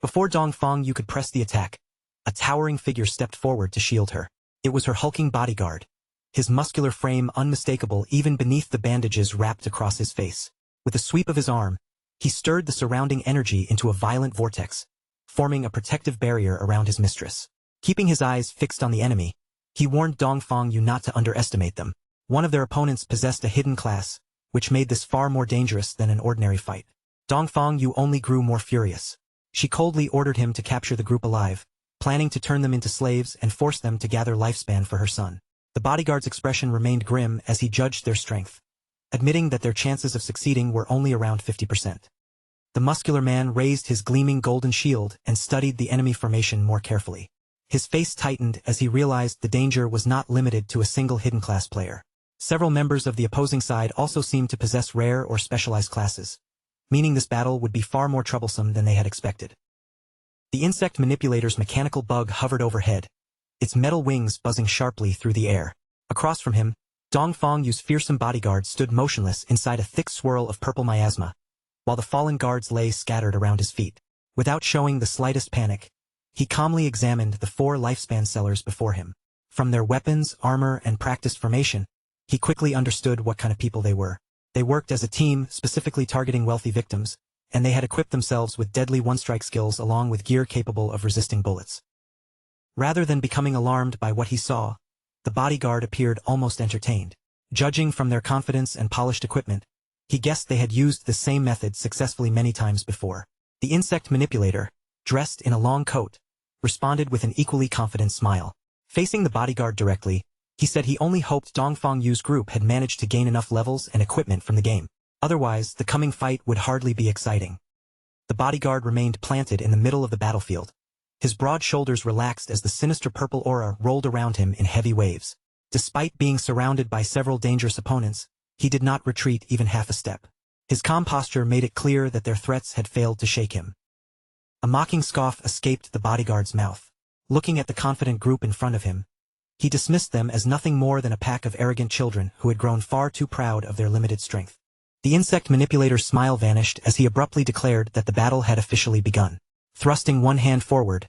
Before Dong Fangyu could press the attack, a towering figure stepped forward to shield her. It was her hulking bodyguard, his muscular frame unmistakable even beneath the bandages wrapped across his face. With a sweep of his arm, he stirred the surrounding energy into a violent vortex, forming a protective barrier around his mistress. Keeping his eyes fixed on the enemy, he warned Dong Fangyu not to underestimate them. One of their opponents possessed a hidden class, which made this far more dangerous than an ordinary fight. Dong Fangyu only grew more furious. She coldly ordered him to capture the group alive, planning to turn them into slaves and force them to gather lifespan for her son. The bodyguard's expression remained grim as he judged their strength, admitting that their chances of succeeding were only around 50%. The muscular man raised his gleaming golden shield and studied the enemy formation more carefully. His face tightened as he realized the danger was not limited to a single hidden class player. Several members of the opposing side also seemed to possess rare or specialized classes, meaning this battle would be far more troublesome than they had expected. The insect manipulator's mechanical bug hovered overhead, its metal wings buzzing sharply through the air. Across from him, Dong Fangyu's fearsome bodyguard stood motionless inside a thick swirl of purple miasma, while the fallen guards lay scattered around his feet. Without showing the slightest panic, he calmly examined the 4 lifespan sellers before him. From their weapons, armor, and practiced formation, he quickly understood what kind of people they were. They worked as a team, specifically targeting wealthy victims, and they had equipped themselves with deadly one-strike skills along with gear capable of resisting bullets. Rather than becoming alarmed by what he saw, the bodyguard appeared almost entertained. Judging from their confidence and polished equipment, he guessed they had used the same method successfully many times before. The insect manipulator, dressed in a long coat, responded with an equally confident smile. Facing the bodyguard directly, he said he only hoped Dong Fangyu's group had managed to gain enough levels and equipment from the game. Otherwise, the coming fight would hardly be exciting. The bodyguard remained planted in the middle of the battlefield. His broad shoulders relaxed as the sinister purple aura rolled around him in heavy waves. Despite being surrounded by several dangerous opponents, he did not retreat even half a step. His calm posture made it clear that their threats had failed to shake him. A mocking scoff escaped the bodyguard's mouth. Looking at the confident group in front of him, he dismissed them as nothing more than a pack of arrogant children who had grown far too proud of their limited strength. The insect manipulator's smile vanished as he abruptly declared that the battle had officially begun. Thrusting one hand forward,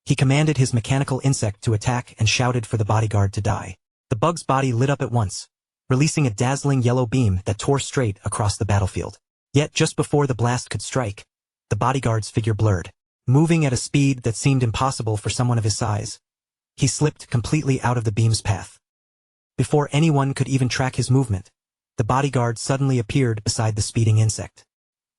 he commanded his mechanical insect to attack and shouted for the bodyguard to die. The bug's body lit up at once, releasing a dazzling yellow beam that tore straight across the battlefield. Yet just before the blast could strike, the bodyguard's figure blurred. Moving at a speed that seemed impossible for someone of his size, he slipped completely out of the beam's path. Before anyone could even track his movement, the bodyguard suddenly appeared beside the speeding insect.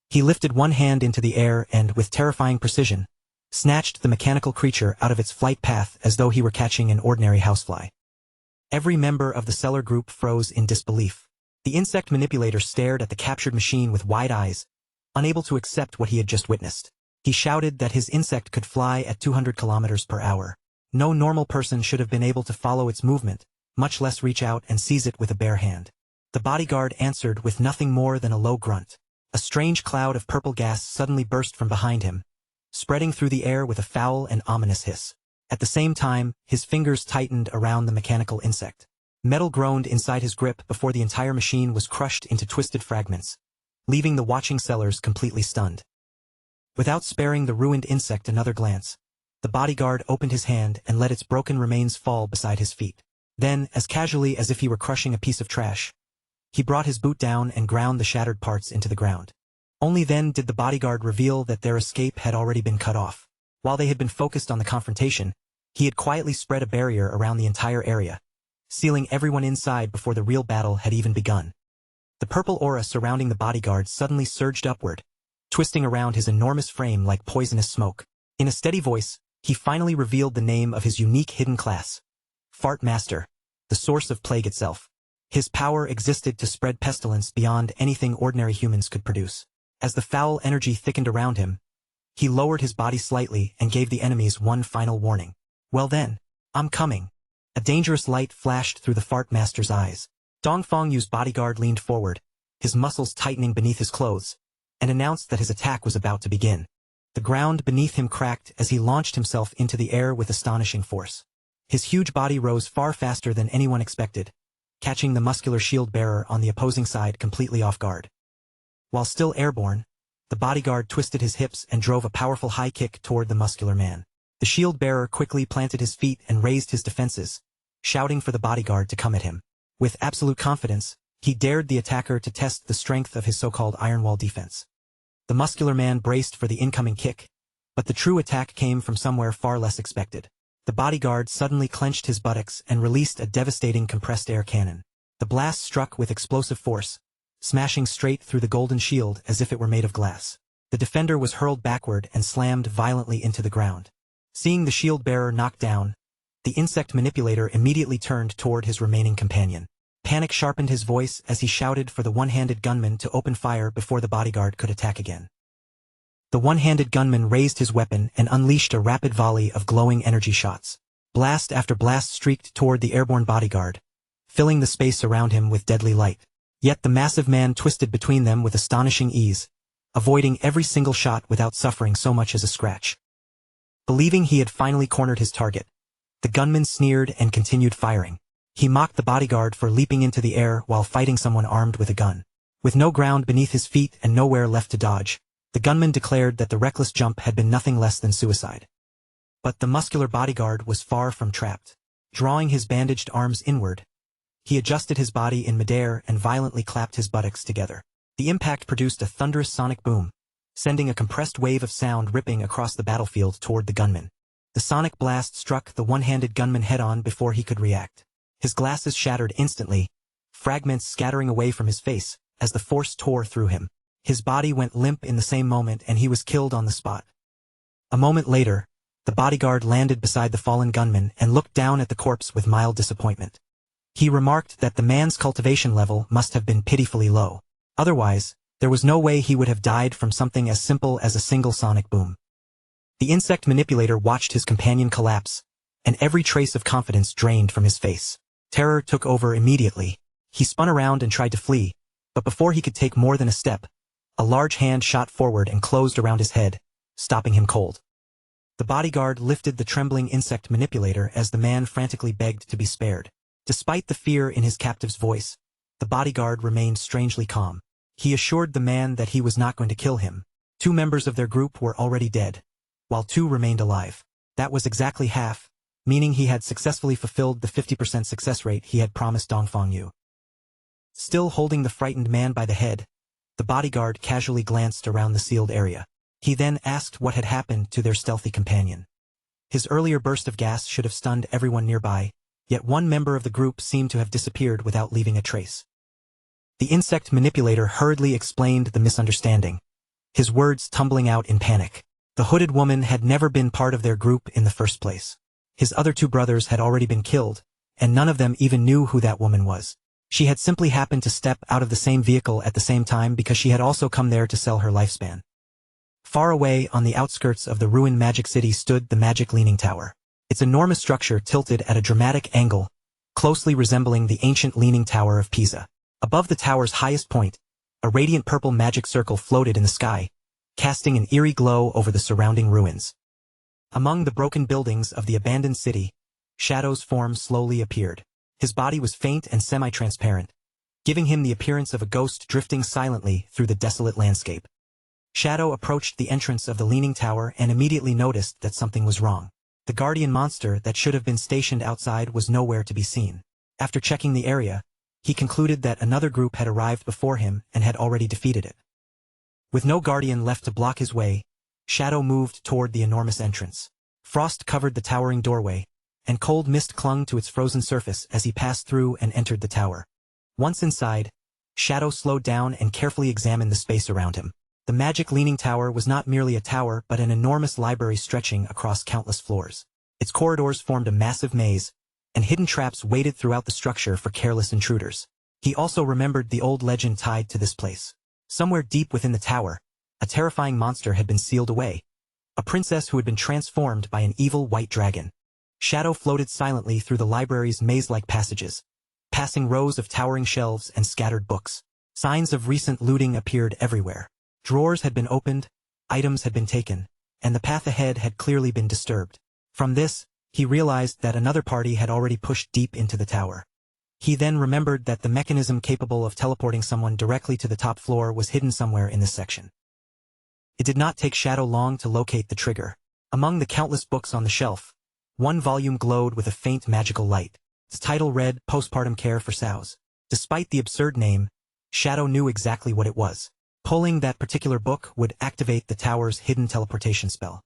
He lifted one hand into the air and, with terrifying precision, snatched the mechanical creature out of its flight path as though he were catching an ordinary housefly. Every member of the seller group froze in disbelief. The insect manipulator stared at the captured machine with wide eyes, unable to accept what he had just witnessed. He shouted that his insect could fly at 200 kilometers per hour. No normal person should have been able to follow its movement, much less reach out and seize it with a bare hand. The bodyguard answered with nothing more than a low grunt. A strange cloud of purple gas suddenly burst from behind him, spreading through the air with a foul and ominous hiss. At the same time, his fingers tightened around the mechanical insect. Metal groaned inside his grip before the entire machine was crushed into twisted fragments, leaving the watching sellers completely stunned. Without sparing the ruined insect another glance, the bodyguard opened his hand and let its broken remains fall beside his feet. Then, as casually as if he were crushing a piece of trash, he brought his boot down and ground the shattered parts into the ground. Only then did the bodyguard reveal that their escape had already been cut off. While they had been focused on the confrontation, he had quietly spread a barrier around the entire area, sealing everyone inside before the real battle had even begun. The purple aura surrounding the bodyguard suddenly surged upward, twisting around his enormous frame like poisonous smoke. In a steady voice, he finally revealed the name of his unique hidden class: Fart Master, the source of plague itself. His power existed to spread pestilence beyond anything ordinary humans could produce. As the foul energy thickened around him, he lowered his body slightly and gave the enemies one final warning. Well then, I'm coming. A dangerous light flashed through the Fart Master's eyes. Dongfengyu's bodyguard leaned forward, his muscles tightening beneath his clothes, and announced that his attack was about to begin. The ground beneath him cracked as he launched himself into the air with astonishing force. His huge body rose far faster than anyone expected, catching the muscular shield-bearer on the opposing side completely off guard. While still airborne, the bodyguard twisted his hips and drove a powerful high kick toward the muscular man. The shield-bearer quickly planted his feet and raised his defenses, shouting for the bodyguard to come at him. With absolute confidence, he dared the attacker to test the strength of his so-called iron wall defense. The muscular man braced for the incoming kick, but the true attack came from somewhere far less expected. The bodyguard suddenly clenched his buttocks and released a devastating compressed air cannon. The blast struck with explosive force, smashing straight through the golden shield as if it were made of glass. The defender was hurled backward and slammed violently into the ground. Seeing the shield-bearer knocked down, the insect manipulator immediately turned toward his remaining companion. Panic sharpened his voice as he shouted for the one-handed gunman to open fire before the bodyguard could attack again. The one-handed gunman raised his weapon and unleashed a rapid volley of glowing energy shots. Blast after blast streaked toward the airborne bodyguard, filling the space around him with deadly light. Yet the massive man twisted between them with astonishing ease, avoiding every single shot without suffering so much as a scratch. Believing he had finally cornered his target, the gunman sneered and continued firing. He mocked the bodyguard for leaping into the air while fighting someone armed with a gun. With no ground beneath his feet and nowhere left to dodge, the gunman declared that the reckless jump had been nothing less than suicide. But the muscular bodyguard was far from trapped. Drawing his bandaged arms inward, he adjusted his body in midair and violently clapped his buttocks together. The impact produced a thunderous sonic boom, sending a compressed wave of sound ripping across the battlefield toward the gunman. The sonic blast struck the one-handed gunman head-on before he could react. His glasses shattered instantly, fragments scattering away from his face as the force tore through him. His body went limp in the same moment and he was killed on the spot. A moment later, the bodyguard landed beside the fallen gunman and looked down at the corpse with mild disappointment. He remarked that the man's cultivation level must have been pitifully low. Otherwise, there was no way he would have died from something as simple as a single sonic boom. The insect manipulator watched his companion collapse, and every trace of confidence drained from his face. Terror took over immediately. He spun around and tried to flee, but before he could take more than a step, a large hand shot forward and closed around his head, stopping him cold. The bodyguard lifted the trembling insect manipulator as the man frantically begged to be spared. Despite the fear in his captive's voice, the bodyguard remained strangely calm. He assured the man that he was not going to kill him. 2 members of their group were already dead, while 2 remained alive. That was exactly half, meaning he had successfully fulfilled the 50% success rate he had promised Dongfengyu. Still holding the frightened man by the head, the bodyguard casually glanced around the sealed area. He then asked what had happened to their stealthy companion. His earlier burst of gas should have stunned everyone nearby, yet one member of the group seemed to have disappeared without leaving a trace. The insect manipulator hurriedly explained the misunderstanding, his words tumbling out in panic. The hooded woman had never been part of their group in the first place. His other 2 brothers had already been killed, and none of them even knew who that woman was. She had simply happened to step out of the same vehicle at the same time because she had also come there to sell her lifespan. Far away on the outskirts of the ruined magic city stood the magic leaning tower. Its enormous structure tilted at a dramatic angle, closely resembling the ancient leaning tower of Pisa. Above the tower's highest point, a radiant purple magic circle floated in the sky, casting an eerie glow over the surrounding ruins. Among the broken buildings of the abandoned city, Shadow's form slowly appeared. His body was faint and semi-transparent, giving him the appearance of a ghost drifting silently through the desolate landscape. Shadow approached the entrance of the leaning tower and immediately noticed that something was wrong. The guardian monster that should have been stationed outside was nowhere to be seen. After checking the area, he concluded that another group had arrived before him and had already defeated it. With no guardian left to block his way, Shadow moved toward the enormous entrance. Frost covered the towering doorway, and cold mist clung to its frozen surface as he passed through and entered the tower. Once inside, Shadow slowed down and carefully examined the space around him. The magic leaning tower was not merely a tower but an enormous library stretching across countless floors. Its corridors formed a massive maze, and hidden traps waited throughout the structure for careless intruders. He also remembered the old legend tied to this place. Somewhere deep within the tower, a terrifying monster had been sealed away, a princess who had been transformed by an evil white dragon. Shadow floated silently through the library's maze-like passages, passing rows of towering shelves and scattered books. Signs of recent looting appeared everywhere. Drawers had been opened, items had been taken, and the path ahead had clearly been disturbed. From this, he realized that another party had already pushed deep into the tower. He then remembered that the mechanism capable of teleporting someone directly to the top floor was hidden somewhere in this section. It did not take Shadow long to locate the trigger. Among the countless books on the shelf, one volume glowed with a faint magical light. Its title read, Postpartum Care for Sows. Despite the absurd name, Shadow knew exactly what it was. Pulling that particular book would activate the tower's hidden teleportation spell.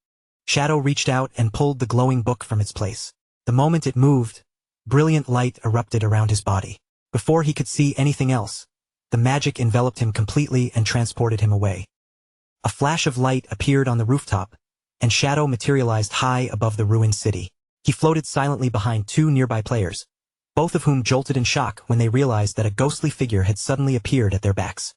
Shadow reached out and pulled the glowing book from its place. The moment it moved, brilliant light erupted around his body. Before he could see anything else, the magic enveloped him completely and transported him away. A flash of light appeared on the rooftop, and Shadow materialized high above the ruined city. He floated silently behind two nearby players, both of whom jolted in shock when they realized that a ghostly figure had suddenly appeared at their backs.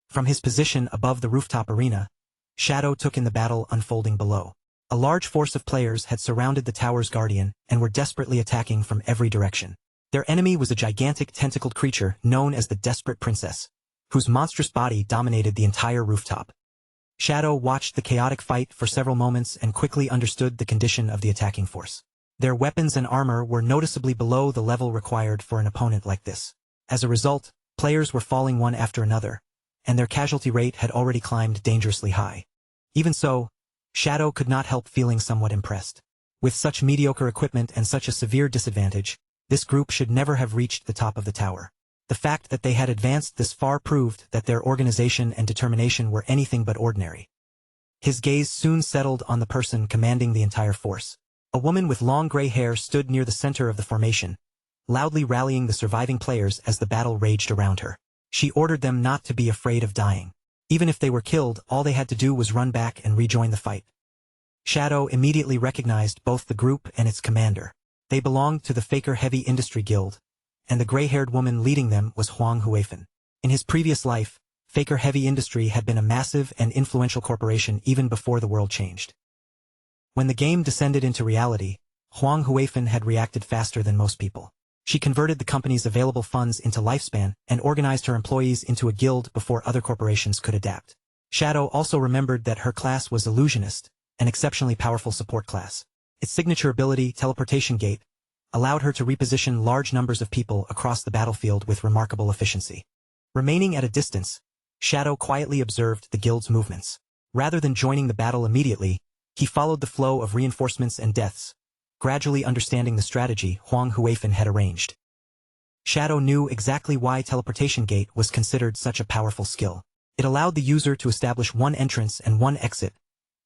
From his position above the rooftop arena, Shadow took in the battle unfolding below. A large force of players had surrounded the tower's guardian and were desperately attacking from every direction. Their enemy was a gigantic tentacled creature known as the Desperate Princess, whose monstrous body dominated the entire rooftop. Shadow watched the chaotic fight for several moments and quickly understood the condition of the attacking force. Their weapons and armor were noticeably below the level required for an opponent like this. As a result, players were falling one after another, and their casualty rate had already climbed dangerously high. Even so, Shadow could not help feeling somewhat impressed. With such mediocre equipment and such a severe disadvantage, this group should never have reached the top of the tower. The fact that they had advanced this far proved that their organization and determination were anything but ordinary. His gaze soon settled on the person commanding the entire force. A woman with long gray hair stood near the center of the formation, loudly rallying the surviving players as the battle raged around her. She ordered them not to be afraid of dying. Even if they were killed, all they had to do was run back and rejoin the fight. Shadow immediately recognized both the group and its commander. They belonged to the Faker Heavy Industry Guild, and the gray-haired woman leading them was Huang Huifan. In his previous life, Faker Heavy Industry had been a massive and influential corporation even before the world changed. When the game descended into reality, Huang Huifan had reacted faster than most people. She converted the company's available funds into lifespan and organized her employees into a guild before other corporations could adapt. Shadow also remembered that her class was Illusionist, an exceptionally powerful support class. Its signature ability, Teleportation Gate, allowed her to reposition large numbers of people across the battlefield with remarkable efficiency. Remaining at a distance, Shadow quietly observed the guild's movements. Rather than joining the battle immediately, he followed the flow of reinforcements and deaths, gradually understanding the strategy Huang Huifan had arranged. Shadow knew exactly why Teleportation Gate was considered such a powerful skill. It allowed the user to establish one entrance and one exit,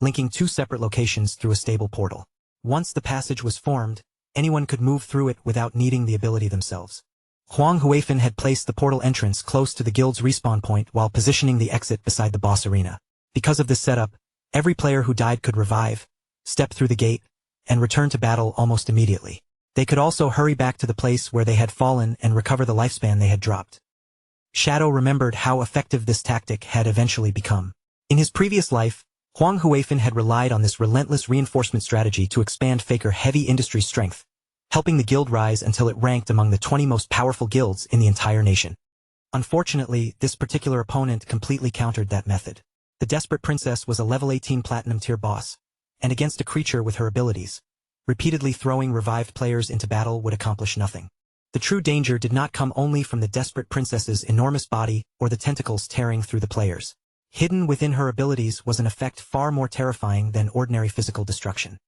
linking two separate locations through a stable portal. Once the passage was formed, anyone could move through it without needing the ability themselves. Huang Huifan had placed the portal entrance close to the guild's respawn point while positioning the exit beside the boss arena. Because of this setup, every player who died could revive, step through the gate, and return to battle almost immediately. They could also hurry back to the place where they had fallen and recover the lifespan they had dropped. Shadow remembered how effective this tactic had eventually become. In his previous life, Huang Huifan had relied on this relentless reinforcement strategy to expand Faker Heavy Industry's strength, helping the guild rise until it ranked among the 20 most powerful guilds in the entire nation. Unfortunately, this particular opponent completely countered that method. The Desperate Princess was a level 18 Platinum tier boss, and against a creature with her abilities, repeatedly throwing revived players into battle would accomplish nothing. The true danger did not come only from the Desperate Princess's enormous body or the tentacles tearing through the players. Hidden within her abilities was an effect far more terrifying than ordinary physical destruction.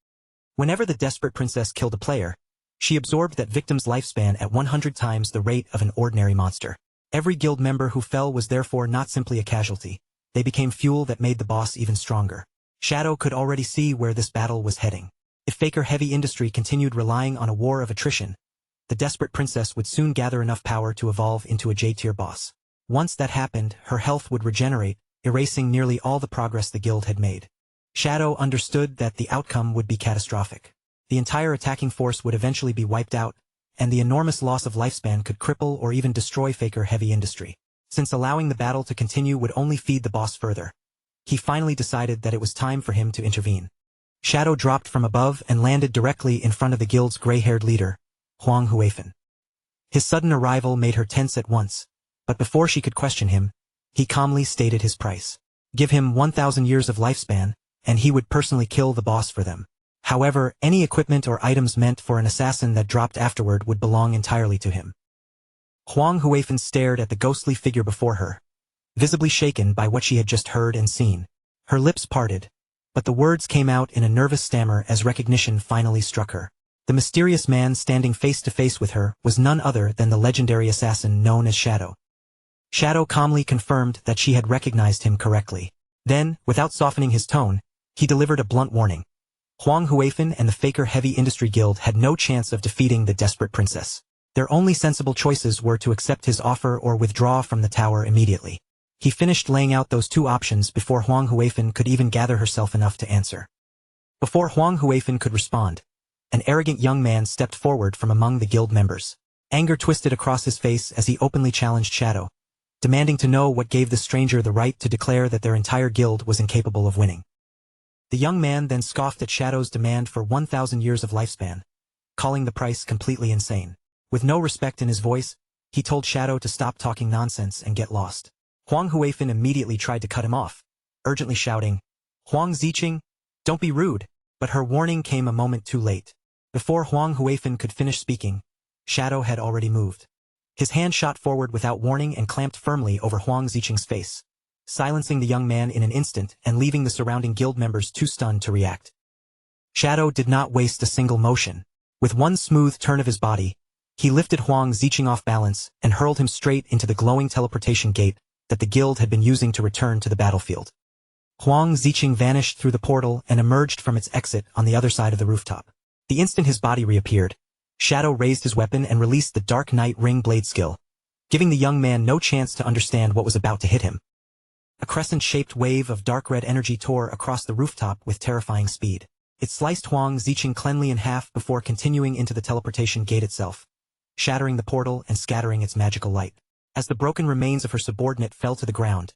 Whenever the Desperate Princess killed a player, she absorbed that victim's lifespan at 100 times the rate of an ordinary monster. Every guild member who fell was therefore not simply a casualty. They became fuel that made the boss even stronger. Shadow could already see where this battle was heading. If Faker Heavy Industry continued relying on a war of attrition, the Desperate Princess would soon gather enough power to evolve into a J-tier boss. Once that happened, her health would regenerate, erasing nearly all the progress the guild had made. Shadow understood that the outcome would be catastrophic. The entire attacking force would eventually be wiped out, and the enormous loss of lifespan could cripple or even destroy Faker Heavy Industry. Since allowing the battle to continue would only feed the boss further, he finally decided that it was time for him to intervene. Shadow dropped from above and landed directly in front of the guild's gray-haired leader, Huang Huifan. His sudden arrival made her tense at once, but before she could question him, he calmly stated his price. Give him 1,000 years of lifespan, and he would personally kill the boss for them. However, any equipment or items meant for an assassin that dropped afterward would belong entirely to him. Huang Huifan stared at the ghostly figure before her, visibly shaken by what she had just heard and seen. Her lips parted, but the words came out in a nervous stammer as recognition finally struck her. The mysterious man standing face to face with her was none other than the legendary assassin known as Shadow. Shadow calmly confirmed that she had recognized him correctly. Then, without softening his tone, he delivered a blunt warning. Huang Huifan and the Faker Heavy Industry Guild had no chance of defeating the desperate princess. Their only sensible choices were to accept his offer or withdraw from the tower immediately. He finished laying out those two options before Huang Huifan could even gather herself enough to answer. Before Huang Huifan could respond, an arrogant young man stepped forward from among the guild members. Anger twisted across his face as he openly challenged Shadow, demanding to know what gave the stranger the right to declare that their entire guild was incapable of winning. The young man then scoffed at Shadow's demand for 1,000 years of lifespan, calling the price completely insane. With no respect in his voice, he told Shadow to stop talking nonsense and get lost. Huang Huifan immediately tried to cut him off, urgently shouting, "Huang Ziqing, don't be rude," but her warning came a moment too late. Before Huang Huifan could finish speaking, Shadow had already moved. His hand shot forward without warning and clamped firmly over Huang Ziqing's face, silencing the young man in an instant and leaving the surrounding guild members too stunned to react. Shadow did not waste a single motion. With one smooth turn of his body, he lifted Huang Ziqing off balance and hurled him straight into the glowing teleportation gate that the guild had been using to return to the battlefield. Huang Ziqing vanished through the portal and emerged from its exit on the other side of the rooftop. The instant his body reappeared, Shadow raised his weapon and released the Dark Knight Ring Blade skill, giving the young man no chance to understand what was about to hit him. A crescent-shaped wave of dark red energy tore across the rooftop with terrifying speed. It sliced Huang Ziqing cleanly in half before continuing into the teleportation gate itself, shattering the portal and scattering its magical light. As the broken remains of her subordinate fell to the ground,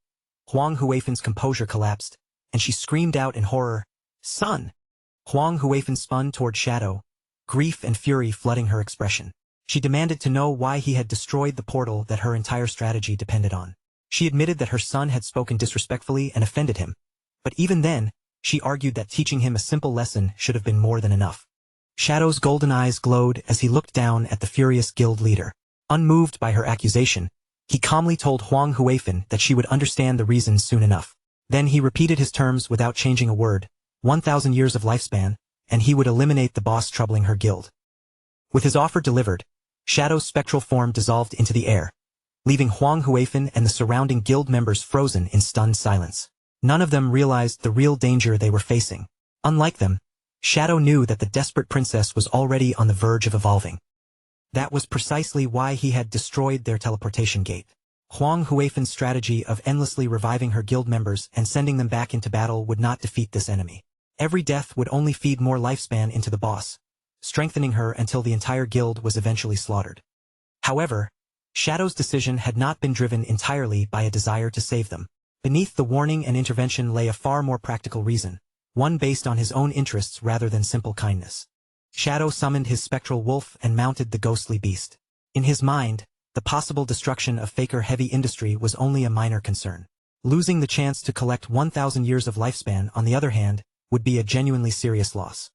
Huang Huifan's composure collapsed, and she screamed out in horror, "Son!" Huang Huifan spun toward Shadow, grief and fury flooding her expression. She demanded to know why he had destroyed the portal that her entire strategy depended on. She admitted that her son had spoken disrespectfully and offended him, but even then, she argued that teaching him a simple lesson should have been more than enough. Shadow's golden eyes glowed as he looked down at the furious guild leader. Unmoved by her accusation, he calmly told Huang Huifan that she would understand the reasons soon enough. Then he repeated his terms without changing a word, 1,000 years of lifespan, and he would eliminate the boss troubling her guild. With his offer delivered, Shadow's spectral form dissolved into the air, leaving Huang Huifan and the surrounding guild members frozen in stunned silence. None of them realized the real danger they were facing. Unlike them, Shadow knew that the desperate princess was already on the verge of evolving. That was precisely why he had destroyed their teleportation gate. Huang Huifan's strategy of endlessly reviving her guild members and sending them back into battle would not defeat this enemy. Every death would only feed more lifespan into the boss, strengthening her until the entire guild was eventually slaughtered. However, Shadow's decision had not been driven entirely by a desire to save them. Beneath the warning and intervention lay a far more practical reason, one based on his own interests rather than simple kindness. Shadow summoned his spectral wolf and mounted the ghostly beast. In his mind, the possible destruction of Faker Heavy Industry was only a minor concern. Losing the chance to collect 1,000 years of lifespan, on the other hand, would be a genuinely serious loss.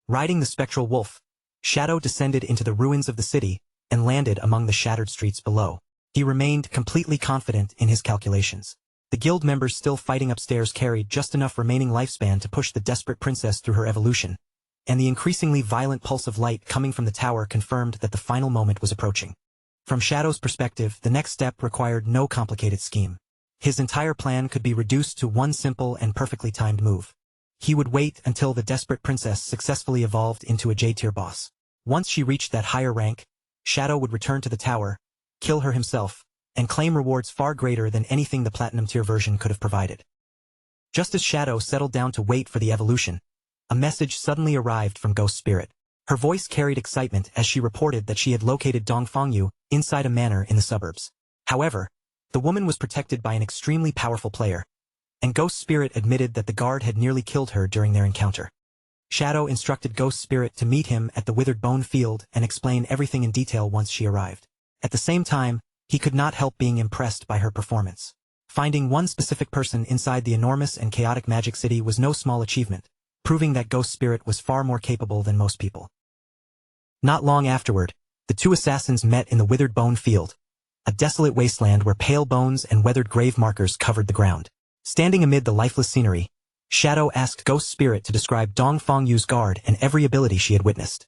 Riding the spectral wolf, Shadow descended into the ruins of the city and landed among the shattered streets below. He remained completely confident in his calculations. The guild members still fighting upstairs carried just enough remaining lifespan to push the desperate princess through her evolution, and the increasingly violent pulse of light coming from the tower confirmed that the final moment was approaching. From Shadow's perspective, the next step required no complicated scheme. His entire plan could be reduced to one simple and perfectly timed move. He would wait until the desperate princess successfully evolved into a J-tier boss. Once she reached that higher rank, Shadow would return to the tower, kill her himself, and claim rewards far greater than anything the platinum-tier version could have provided. Just as Shadow settled down to wait for the evolution, a message suddenly arrived from Ghost Spirit. Her voice carried excitement as she reported that she had located Dongfang Yu inside a manor in the suburbs. However, the woman was protected by an extremely powerful player, and Ghost Spirit admitted that the guard had nearly killed her during their encounter. Shadow instructed Ghost Spirit to meet him at the Withered Bone Field and explain everything in detail once she arrived. At the same time, he could not help being impressed by her performance. Finding one specific person inside the enormous and chaotic magic city was no small achievement, proving that Ghost Spirit was far more capable than most people. Not long afterward, the two assassins met in the Withered Bone Field, a desolate wasteland where pale bones and weathered grave markers covered the ground. Standing amid the lifeless scenery, Shadow asked Ghost Spirit to describe Dong Fong Yu's guard and every ability she had witnessed.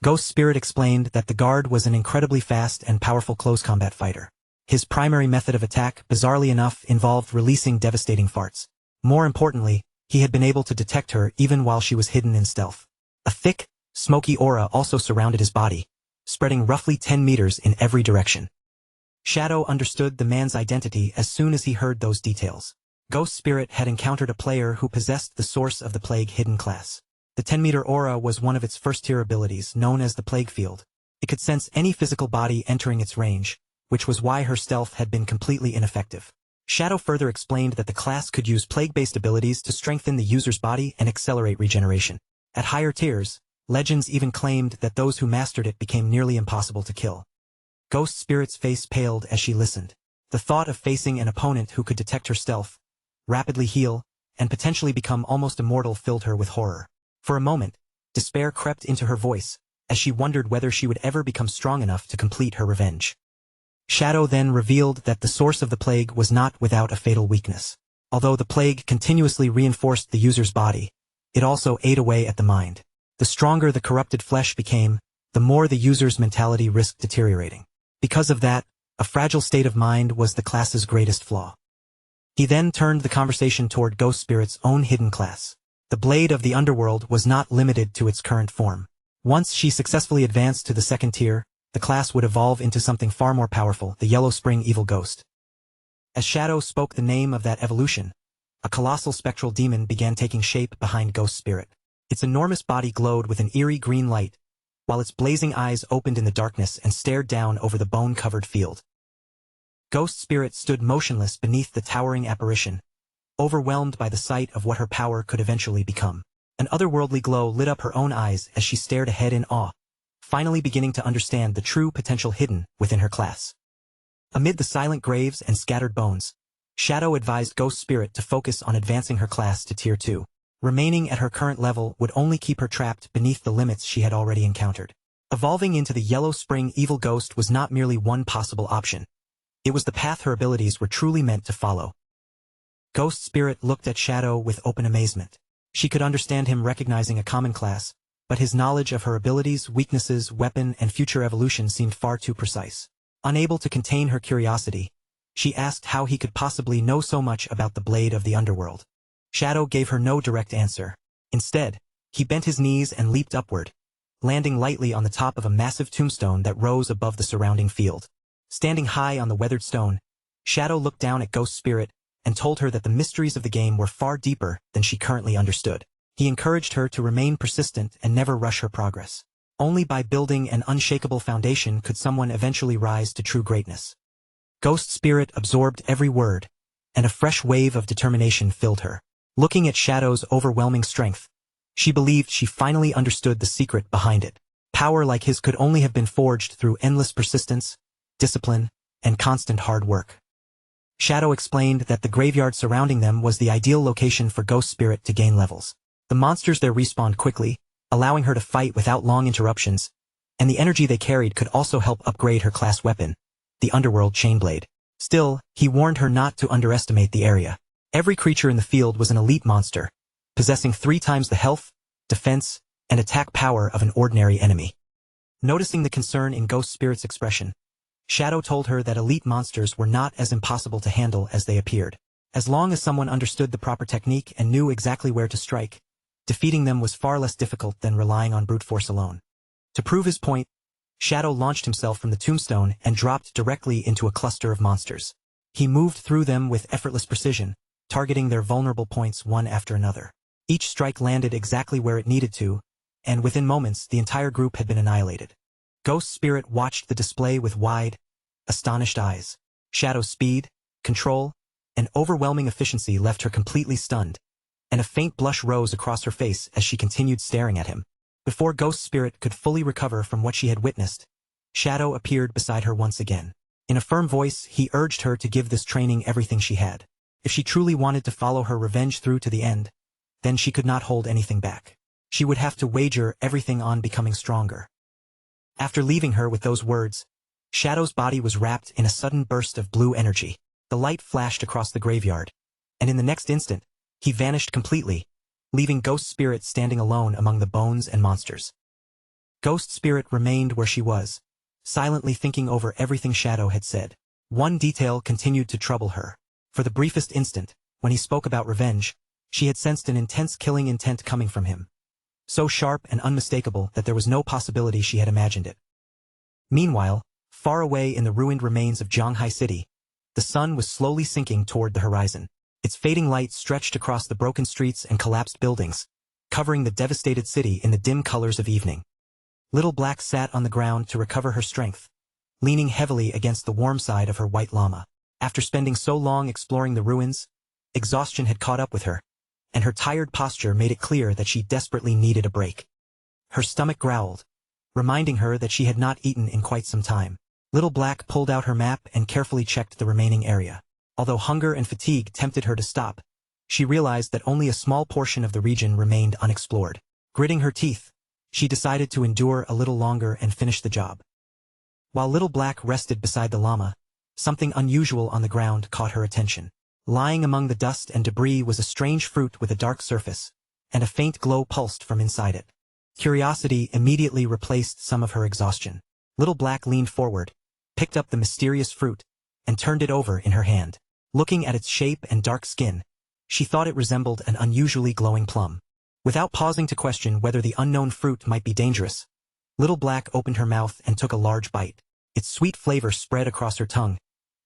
Ghost Spirit explained that the guard was an incredibly fast and powerful close combat fighter. His primary method of attack, bizarrely enough, involved releasing devastating farts. More importantly, he had been able to detect her even while she was hidden in stealth. A thick, smoky aura also surrounded his body, spreading roughly 10 meters in every direction. Shadow understood the man's identity as soon as he heard those details. Ghost Spirit had encountered a player who possessed the source of the Plague hidden class. The 10-meter aura was one of its first-tier abilities, known as the Plague Field. It could sense any physical body entering its range, which was why her stealth had been completely ineffective. Shadow further explained that the class could use plague-based abilities to strengthen the user's body and accelerate regeneration. At higher tiers, legends even claimed that those who mastered it became nearly impossible to kill. Ghost Spirit's face paled as she listened. The thought of facing an opponent who could detect her stealth, rapidly heal, and potentially become almost immortal filled her with horror. For a moment, despair crept into her voice, as she wondered whether she would ever become strong enough to complete her revenge. Shadow then revealed that the source of the plague was not without a fatal weakness. Although the plague continuously reinforced the user's body, it also ate away at the mind. The stronger the corrupted flesh became, the more the user's mentality risked deteriorating. Because of that, a fragile state of mind was the class's greatest flaw. He then turned the conversation toward Ghost Spirit's own hidden class. The Blade of the Underworld was not limited to its current form. Once she successfully advanced to the second tier, the class would evolve into something far more powerful, the Yellow Spring Evil Ghost. As Shadow spoke the name of that evolution, a colossal spectral demon began taking shape behind Ghost Spirit. Its enormous body glowed with an eerie green light, while its blazing eyes opened in the darkness and stared down over the bone-covered field. Ghost Spirit stood motionless beneath the towering apparition, overwhelmed by the sight of what her power could eventually become. An otherworldly glow lit up her own eyes as she stared ahead in awe, finally beginning to understand the true potential hidden within her class. Amid the silent graves and scattered bones, Shadow advised Ghost Spirit to focus on advancing her class to Tier 2. Remaining at her current level would only keep her trapped beneath the limits she had already encountered. Evolving into the Yellow Spring Evil Ghost was not merely one possible option. It was the path her abilities were truly meant to follow. Ghost Spirit looked at Shadow with open amazement. She could understand him recognizing a common class, but his knowledge of her abilities, weaknesses, weapon, and future evolution seemed far too precise. Unable to contain her curiosity, she asked how he could possibly know so much about the Blade of the Underworld. Shadow gave her no direct answer. Instead, he bent his knees and leaped upward, landing lightly on the top of a massive tombstone that rose above the surrounding field. Standing high on the weathered stone, Shadow looked down at Ghost Spirit and told her that the mysteries of the game were far deeper than she currently understood. He encouraged her to remain persistent and never rush her progress. Only by building an unshakable foundation could someone eventually rise to true greatness. Ghost Spirit absorbed every word, and a fresh wave of determination filled her. Looking at Shadow's overwhelming strength, she believed she finally understood the secret behind it. Power like his could only have been forged through endless persistence, discipline, and constant hard work. Shadow explained that the graveyard surrounding them was the ideal location for Ghost Spirit to gain levels. The monsters there respawned quickly, allowing her to fight without long interruptions, and the energy they carried could also help upgrade her class weapon, the Underworld Chainblade. Still, he warned her not to underestimate the area. Every creature in the field was an elite monster, possessing 3 times the health, defense, and attack power of an ordinary enemy. Noticing the concern in Ghost Spirit's expression, Shadow told her that elite monsters were not as impossible to handle as they appeared. As long as someone understood the proper technique and knew exactly where to strike, defeating them was far less difficult than relying on brute force alone. To prove his point, Shadow launched himself from the tombstone and dropped directly into a cluster of monsters. He moved through them with effortless precision, targeting their vulnerable points one after another. Each strike landed exactly where it needed to, and within moments the entire group had been annihilated. Ghost Spirit watched the display with wide, astonished eyes. Shadow's speed, control, and overwhelming efficiency left her completely stunned, and a faint blush rose across her face as she continued staring at him. Before Ghost Spirit could fully recover from what she had witnessed, Shadow appeared beside her once again. In a firm voice, he urged her to give this training everything she had. If she truly wanted to follow her revenge through to the end, then she could not hold anything back. She would have to wager everything on becoming stronger. After leaving her with those words, Shadow's body was wrapped in a sudden burst of blue energy. The light flashed across the graveyard, and in the next instant, he vanished completely, leaving Ghost Spirit standing alone among the bones and monsters. Ghost Spirit remained where she was, silently thinking over everything Shadow had said. One detail continued to trouble her. For the briefest instant, when he spoke about revenge, she had sensed an intense killing intent coming from him. So sharp and unmistakable that there was no possibility she had imagined it. Meanwhile, far away in the ruined remains of Zhanghai City, the sun was slowly sinking toward the horizon. Its fading light stretched across the broken streets and collapsed buildings, covering the devastated city in the dim colors of evening. Little Black sat on the ground to recover her strength, leaning heavily against the warm side of her white llama. After spending so long exploring the ruins, exhaustion had caught up with her, and her tired posture made it clear that she desperately needed a break. Her stomach growled, reminding her that she had not eaten in quite some time. Little Black pulled out her map and carefully checked the remaining area. Although hunger and fatigue tempted her to stop, she realized that only a small portion of the region remained unexplored. Gritting her teeth, she decided to endure a little longer and finish the job. While Little Black rested beside the llama, something unusual on the ground caught her attention. Lying among the dust and debris was a strange fruit with a dark surface, and a faint glow pulsed from inside it. Curiosity immediately replaced some of her exhaustion. Little Black leaned forward, picked up the mysterious fruit, and turned it over in her hand. Looking at its shape and dark skin, she thought it resembled an unusually glowing plum. Without pausing to question whether the unknown fruit might be dangerous, Little Black opened her mouth and took a large bite. Its sweet flavor spread across her tongue,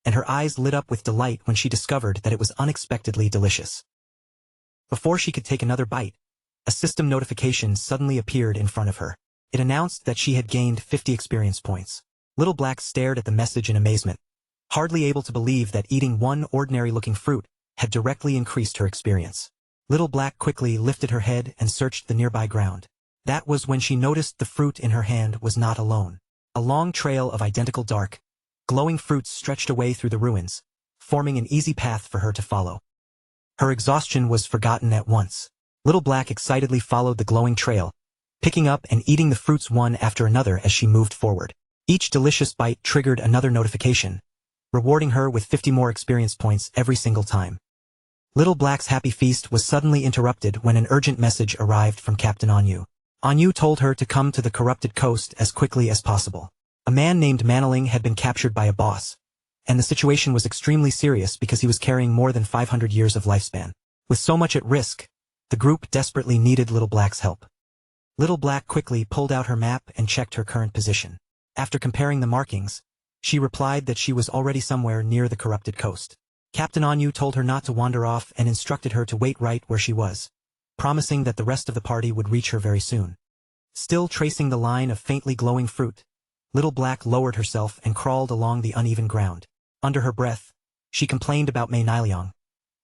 and her eyes lit up with delight when she discovered that it was unexpectedly delicious. Before she could take another bite, a system notification suddenly appeared in front of her. It announced that she had gained 50 experience points. Little Black stared at the message in amazement, hardly able to believe that eating one ordinary-looking fruit had directly increased her experience. Little Black quickly lifted her head and searched the nearby ground. That was when she noticed the fruit in her hand was not alone. A long trail of identical dark, glowing fruits stretched away through the ruins, forming an easy path for her to follow. Her exhaustion was forgotten at once. Little Black excitedly followed the glowing trail, picking up and eating the fruits one after another as she moved forward. Each delicious bite triggered another notification, rewarding her with 50 more experience points every single time. Little Black's happy feast was suddenly interrupted when an urgent message arrived from Captain Anyu. Anyu told her to come to the corrupted coast as quickly as possible. A man named Manling had been captured by a boss, and the situation was extremely serious because he was carrying more than 500 years of lifespan. With so much at risk, the group desperately needed Little Black's help. Little Black quickly pulled out her map and checked her current position. After comparing the markings, she replied that she was already somewhere near the corrupted coast. Captain Anyu told her not to wander off and instructed her to wait right where she was, promising that the rest of the party would reach her very soon. Still tracing the line of faintly glowing fruit, Little Black lowered herself and crawled along the uneven ground. Under her breath, she complained about Mei Niliang,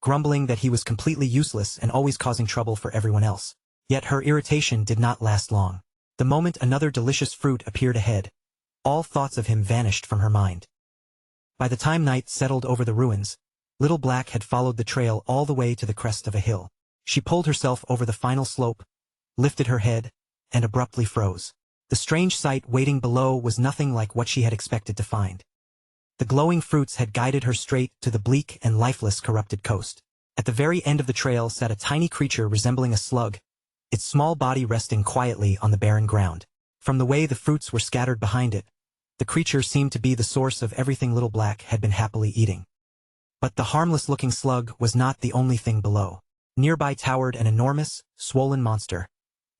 grumbling that he was completely useless and always causing trouble for everyone else. Yet her irritation did not last long. The moment another delicious fruit appeared ahead, all thoughts of him vanished from her mind. By the time night settled over the ruins, Little Black had followed the trail all the way to the crest of a hill. She pulled herself over the final slope, lifted her head, and abruptly froze. The strange sight waiting below was nothing like what she had expected to find. The glowing fruits had guided her straight to the bleak and lifeless corrupted coast. At the very end of the trail sat a tiny creature resembling a slug, its small body resting quietly on the barren ground. From the way the fruits were scattered behind it, the creature seemed to be the source of everything Little Black had been happily eating. But the harmless-looking slug was not the only thing below. Nearby towered an enormous, swollen monster,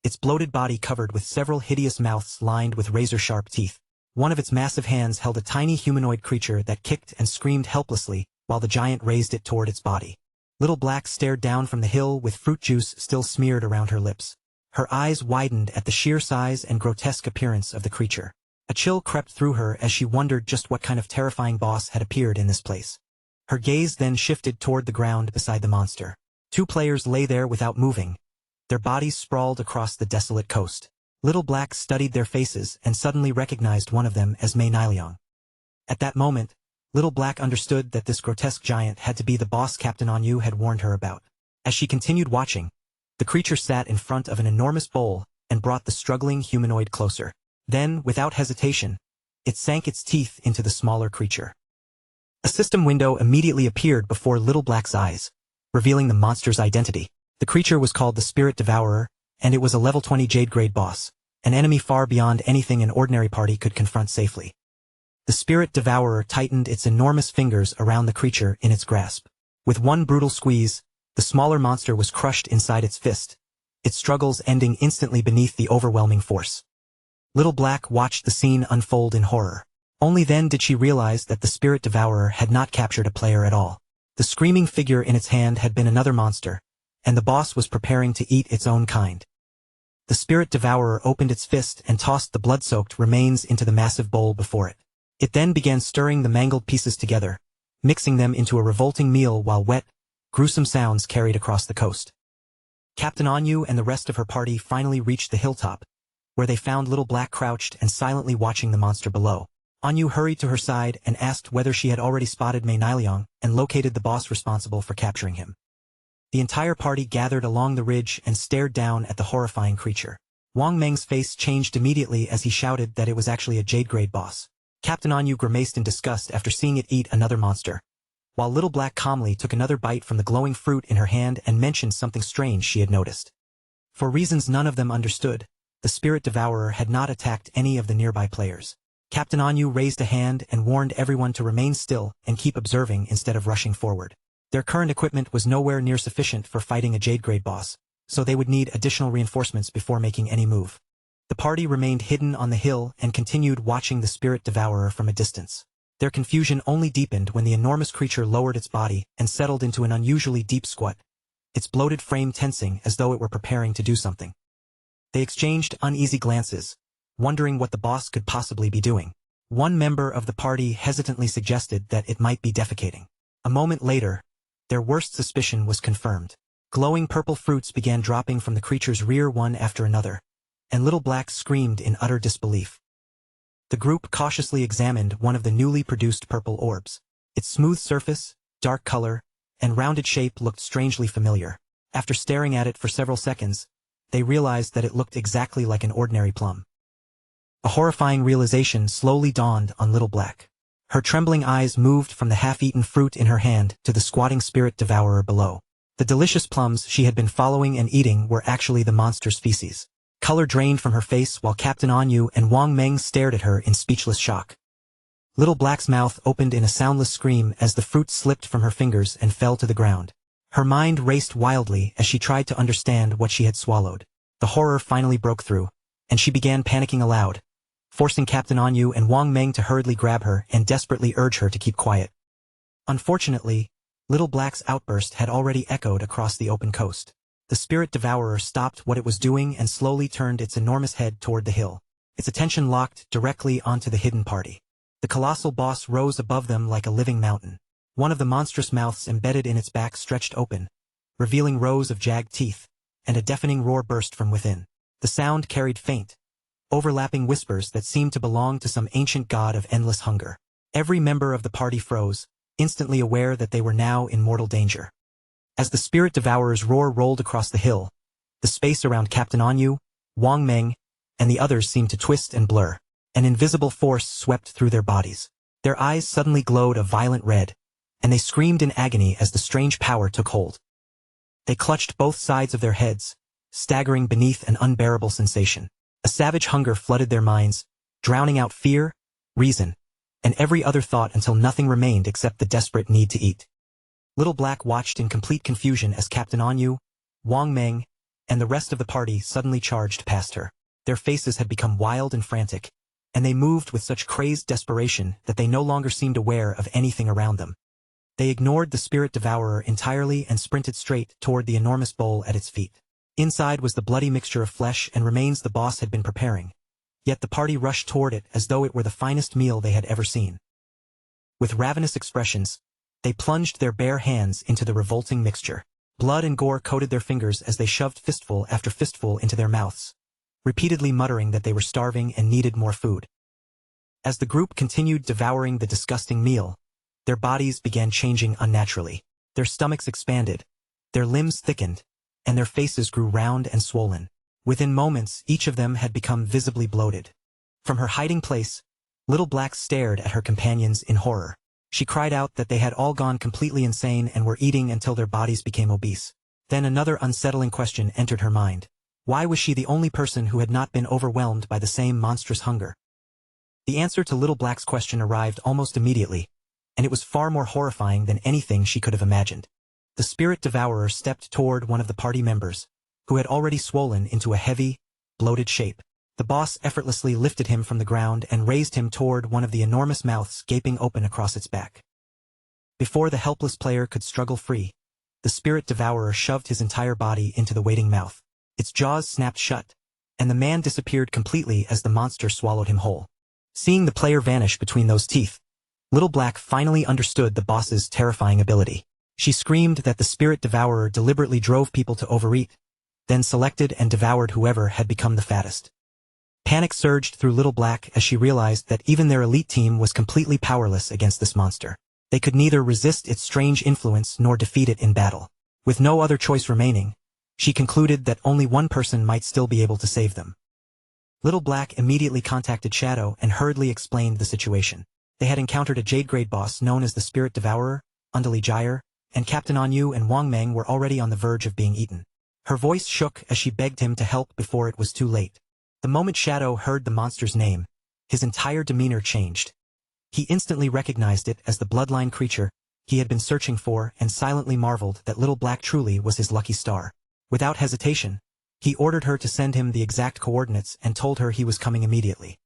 its bloated body covered with several hideous mouths lined with razor-sharp teeth. One of its massive hands held a tiny humanoid creature that kicked and screamed helplessly while the giant raised it toward its body. Little Black stared down from the hill with fruit juice still smeared around her lips. Her eyes widened at the sheer size and grotesque appearance of the creature. A chill crept through her as she wondered just what kind of terrifying boss had appeared in this place. Her gaze then shifted toward the ground beside the monster. Two players lay there without moving, their bodies sprawled across the desolate coast. Little Black studied their faces and suddenly recognized one of them as Mei Niliang. At that moment, Little Black understood that this grotesque giant had to be the boss Captain Anyu had warned her about. As she continued watching, the creature sat in front of an enormous bowl and brought the struggling humanoid closer. Then, without hesitation, it sank its teeth into the smaller creature. A system window immediately appeared before Little Black's eyes, revealing the monster's identity. The creature was called the Spirit Devourer, and it was a level 20 Jade grade boss, an enemy far beyond anything an ordinary party could confront safely. The Spirit Devourer tightened its enormous fingers around the creature in its grasp. With one brutal squeeze, the smaller monster was crushed inside its fist, its struggles ending instantly beneath the overwhelming force. Little Black watched the scene unfold in horror. Only then did she realize that the Spirit Devourer had not captured a player at all. The screaming figure in its hand had been another monster, and the boss was preparing to eat its own kind. The Spirit Devourer opened its fist and tossed the blood-soaked remains into the massive bowl before it. It then began stirring the mangled pieces together, mixing them into a revolting meal while wet, gruesome sounds carried across the coast. Captain Anyu and the rest of her party finally reached the hilltop, where they found Little Black crouched and silently watching the monster below. Anyu hurried to her side and asked whether she had already spotted Mei Niliang and located the boss responsible for capturing him. The entire party gathered along the ridge and stared down at the horrifying creature. Wang Meng's face changed immediately as he shouted that it was actually a Jade-grade boss. Captain Anyu grimaced in disgust after seeing it eat another monster, while Little Black calmly took another bite from the glowing fruit in her hand and mentioned something strange she had noticed. For reasons none of them understood, the Spirit Devourer had not attacked any of the nearby players. Captain Anyu raised a hand and warned everyone to remain still and keep observing instead of rushing forward. Their current equipment was nowhere near sufficient for fighting a Jade-grade boss, so they would need additional reinforcements before making any move. The party remained hidden on the hill and continued watching the Spirit Devourer from a distance. Their confusion only deepened when the enormous creature lowered its body and settled into an unusually deep squat, its bloated frame tensing as though it were preparing to do something. They exchanged uneasy glances, wondering what the boss could possibly be doing. One member of the party hesitantly suggested that it might be defecating. A moment later, their worst suspicion was confirmed. Glowing purple fruits began dropping from the creature's rear one after another, and Little Black screamed in utter disbelief. The group cautiously examined one of the newly produced purple orbs. Its smooth surface, dark color, and rounded shape looked strangely familiar. After staring at it for several seconds, they realized that it looked exactly like an ordinary plum. A horrifying realization slowly dawned on Little Black. Her trembling eyes moved from the half-eaten fruit in her hand to the squatting Spirit Devourer below. The delicious plums she had been following and eating were actually the monster's feces. Color drained from her face while Captain Anyu and Wang Meng stared at her in speechless shock. Little Black's mouth opened in a soundless scream as the fruit slipped from her fingers and fell to the ground. Her mind raced wildly as she tried to understand what she had swallowed. The horror finally broke through, and she began panicking aloud, forcing Captain Anyu and Wang Meng to hurriedly grab her and desperately urge her to keep quiet. Unfortunately, Little Black's outburst had already echoed across the open coast. The Spirit Devourer stopped what it was doing and slowly turned its enormous head toward the hill. Its attention locked directly onto the hidden party. The colossal boss rose above them like a living mountain. One of the monstrous mouths embedded in its back stretched open, revealing rows of jagged teeth, and a deafening roar burst from within. The sound carried faint, overlapping whispers that seemed to belong to some ancient god of endless hunger. Every member of the party froze, instantly aware that they were now in mortal danger. As the Spirit Devourer's roar rolled across the hill, the space around Captain Anyu, Wang Meng, and the others seemed to twist and blur. An invisible force swept through their bodies. Their eyes suddenly glowed a violent red, and they screamed in agony as the strange power took hold. They clutched both sides of their heads, staggering beneath an unbearable sensation. A savage hunger flooded their minds, drowning out fear, reason, and every other thought until nothing remained except the desperate need to eat. Little Black watched in complete confusion as Captain Anyu, Wang Meng, and the rest of the party suddenly charged past her. Their faces had become wild and frantic, and they moved with such crazed desperation that they no longer seemed aware of anything around them. They ignored the Spirit Devourer entirely and sprinted straight toward the enormous bowl at its feet. Inside was the bloody mixture of flesh and remains the boss had been preparing, yet the party rushed toward it as though it were the finest meal they had ever seen. With ravenous expressions, they plunged their bare hands into the revolting mixture. Blood and gore coated their fingers as they shoved fistful after fistful into their mouths, repeatedly muttering that they were starving and needed more food. As the group continued devouring the disgusting meal, their bodies began changing unnaturally. Their stomachs expanded, their limbs thickened, and their faces grew round and swollen. Within moments, each of them had become visibly bloated. From her hiding place, Little Black stared at her companions in horror. She cried out that they had all gone completely insane and were eating until their bodies became obese. Then another unsettling question entered her mind. Why was she the only person who had not been overwhelmed by the same monstrous hunger? The answer to Little Black's question arrived almost immediately, and it was far more horrifying than anything she could have imagined. The spirit devourer stepped toward one of the party members, who had already swollen into a heavy, bloated shape. The boss effortlessly lifted him from the ground and raised him toward one of the enormous mouths gaping open across its back. Before the helpless player could struggle free, the spirit devourer shoved his entire body into the waiting mouth. Its jaws snapped shut, and the man disappeared completely as the monster swallowed him whole. Seeing the player vanish between those teeth, Little Black finally understood the boss's terrifying ability. She screamed that the spirit devourer deliberately drove people to overeat, then selected and devoured whoever had become the fattest. Panic surged through Little Black as she realized that even their elite team was completely powerless against this monster. They could neither resist its strange influence nor defeat it in battle. With no other choice remaining, she concluded that only one person might still be able to save them. Little Black immediately contacted Shadow and hurriedly explained the situation. They had encountered a Jade-grade boss known as the Spirit Devourer, Undali Gyre, and Captain Anyu and Wang Meng were already on the verge of being eaten. Her voice shook as she begged him to help before it was too late. The moment Shadow heard the monster's name, his entire demeanor changed. He instantly recognized it as the bloodline creature he had been searching for and silently marveled that Little Black truly was his lucky star. Without hesitation, he ordered her to send him the exact coordinates and told her he was coming immediately.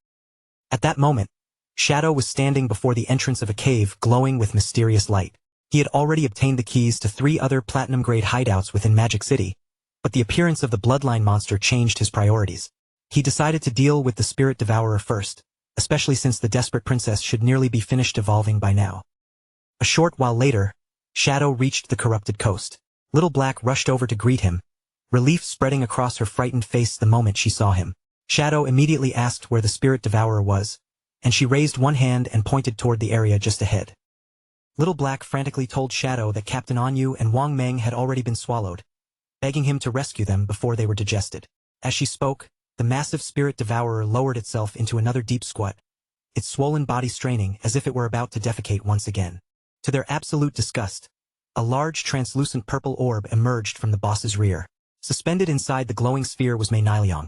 At that moment, Shadow was standing before the entrance of a cave glowing with mysterious light. He had already obtained the keys to 3 other platinum-grade hideouts within Magic City, but the appearance of the bloodline monster changed his priorities. He decided to deal with the Spirit Devourer first, especially since the desperate princess should nearly be finished evolving by now. A short while later, Shadow reached the corrupted coast. Little Black rushed over to greet him, relief spreading across her frightened face the moment she saw him. Shadow immediately asked where the Spirit Devourer was, and she raised one hand and pointed toward the area just ahead. Little Black frantically told Shadow that Captain Anyu and Wang Meng had already been swallowed, begging him to rescue them before they were digested. As she spoke, the massive Spirit Devourer lowered itself into another deep squat, its swollen body straining as if it were about to defecate once again. To their absolute disgust, a large translucent purple orb emerged from the boss's rear. Suspended inside the glowing sphere was Mei Niliang.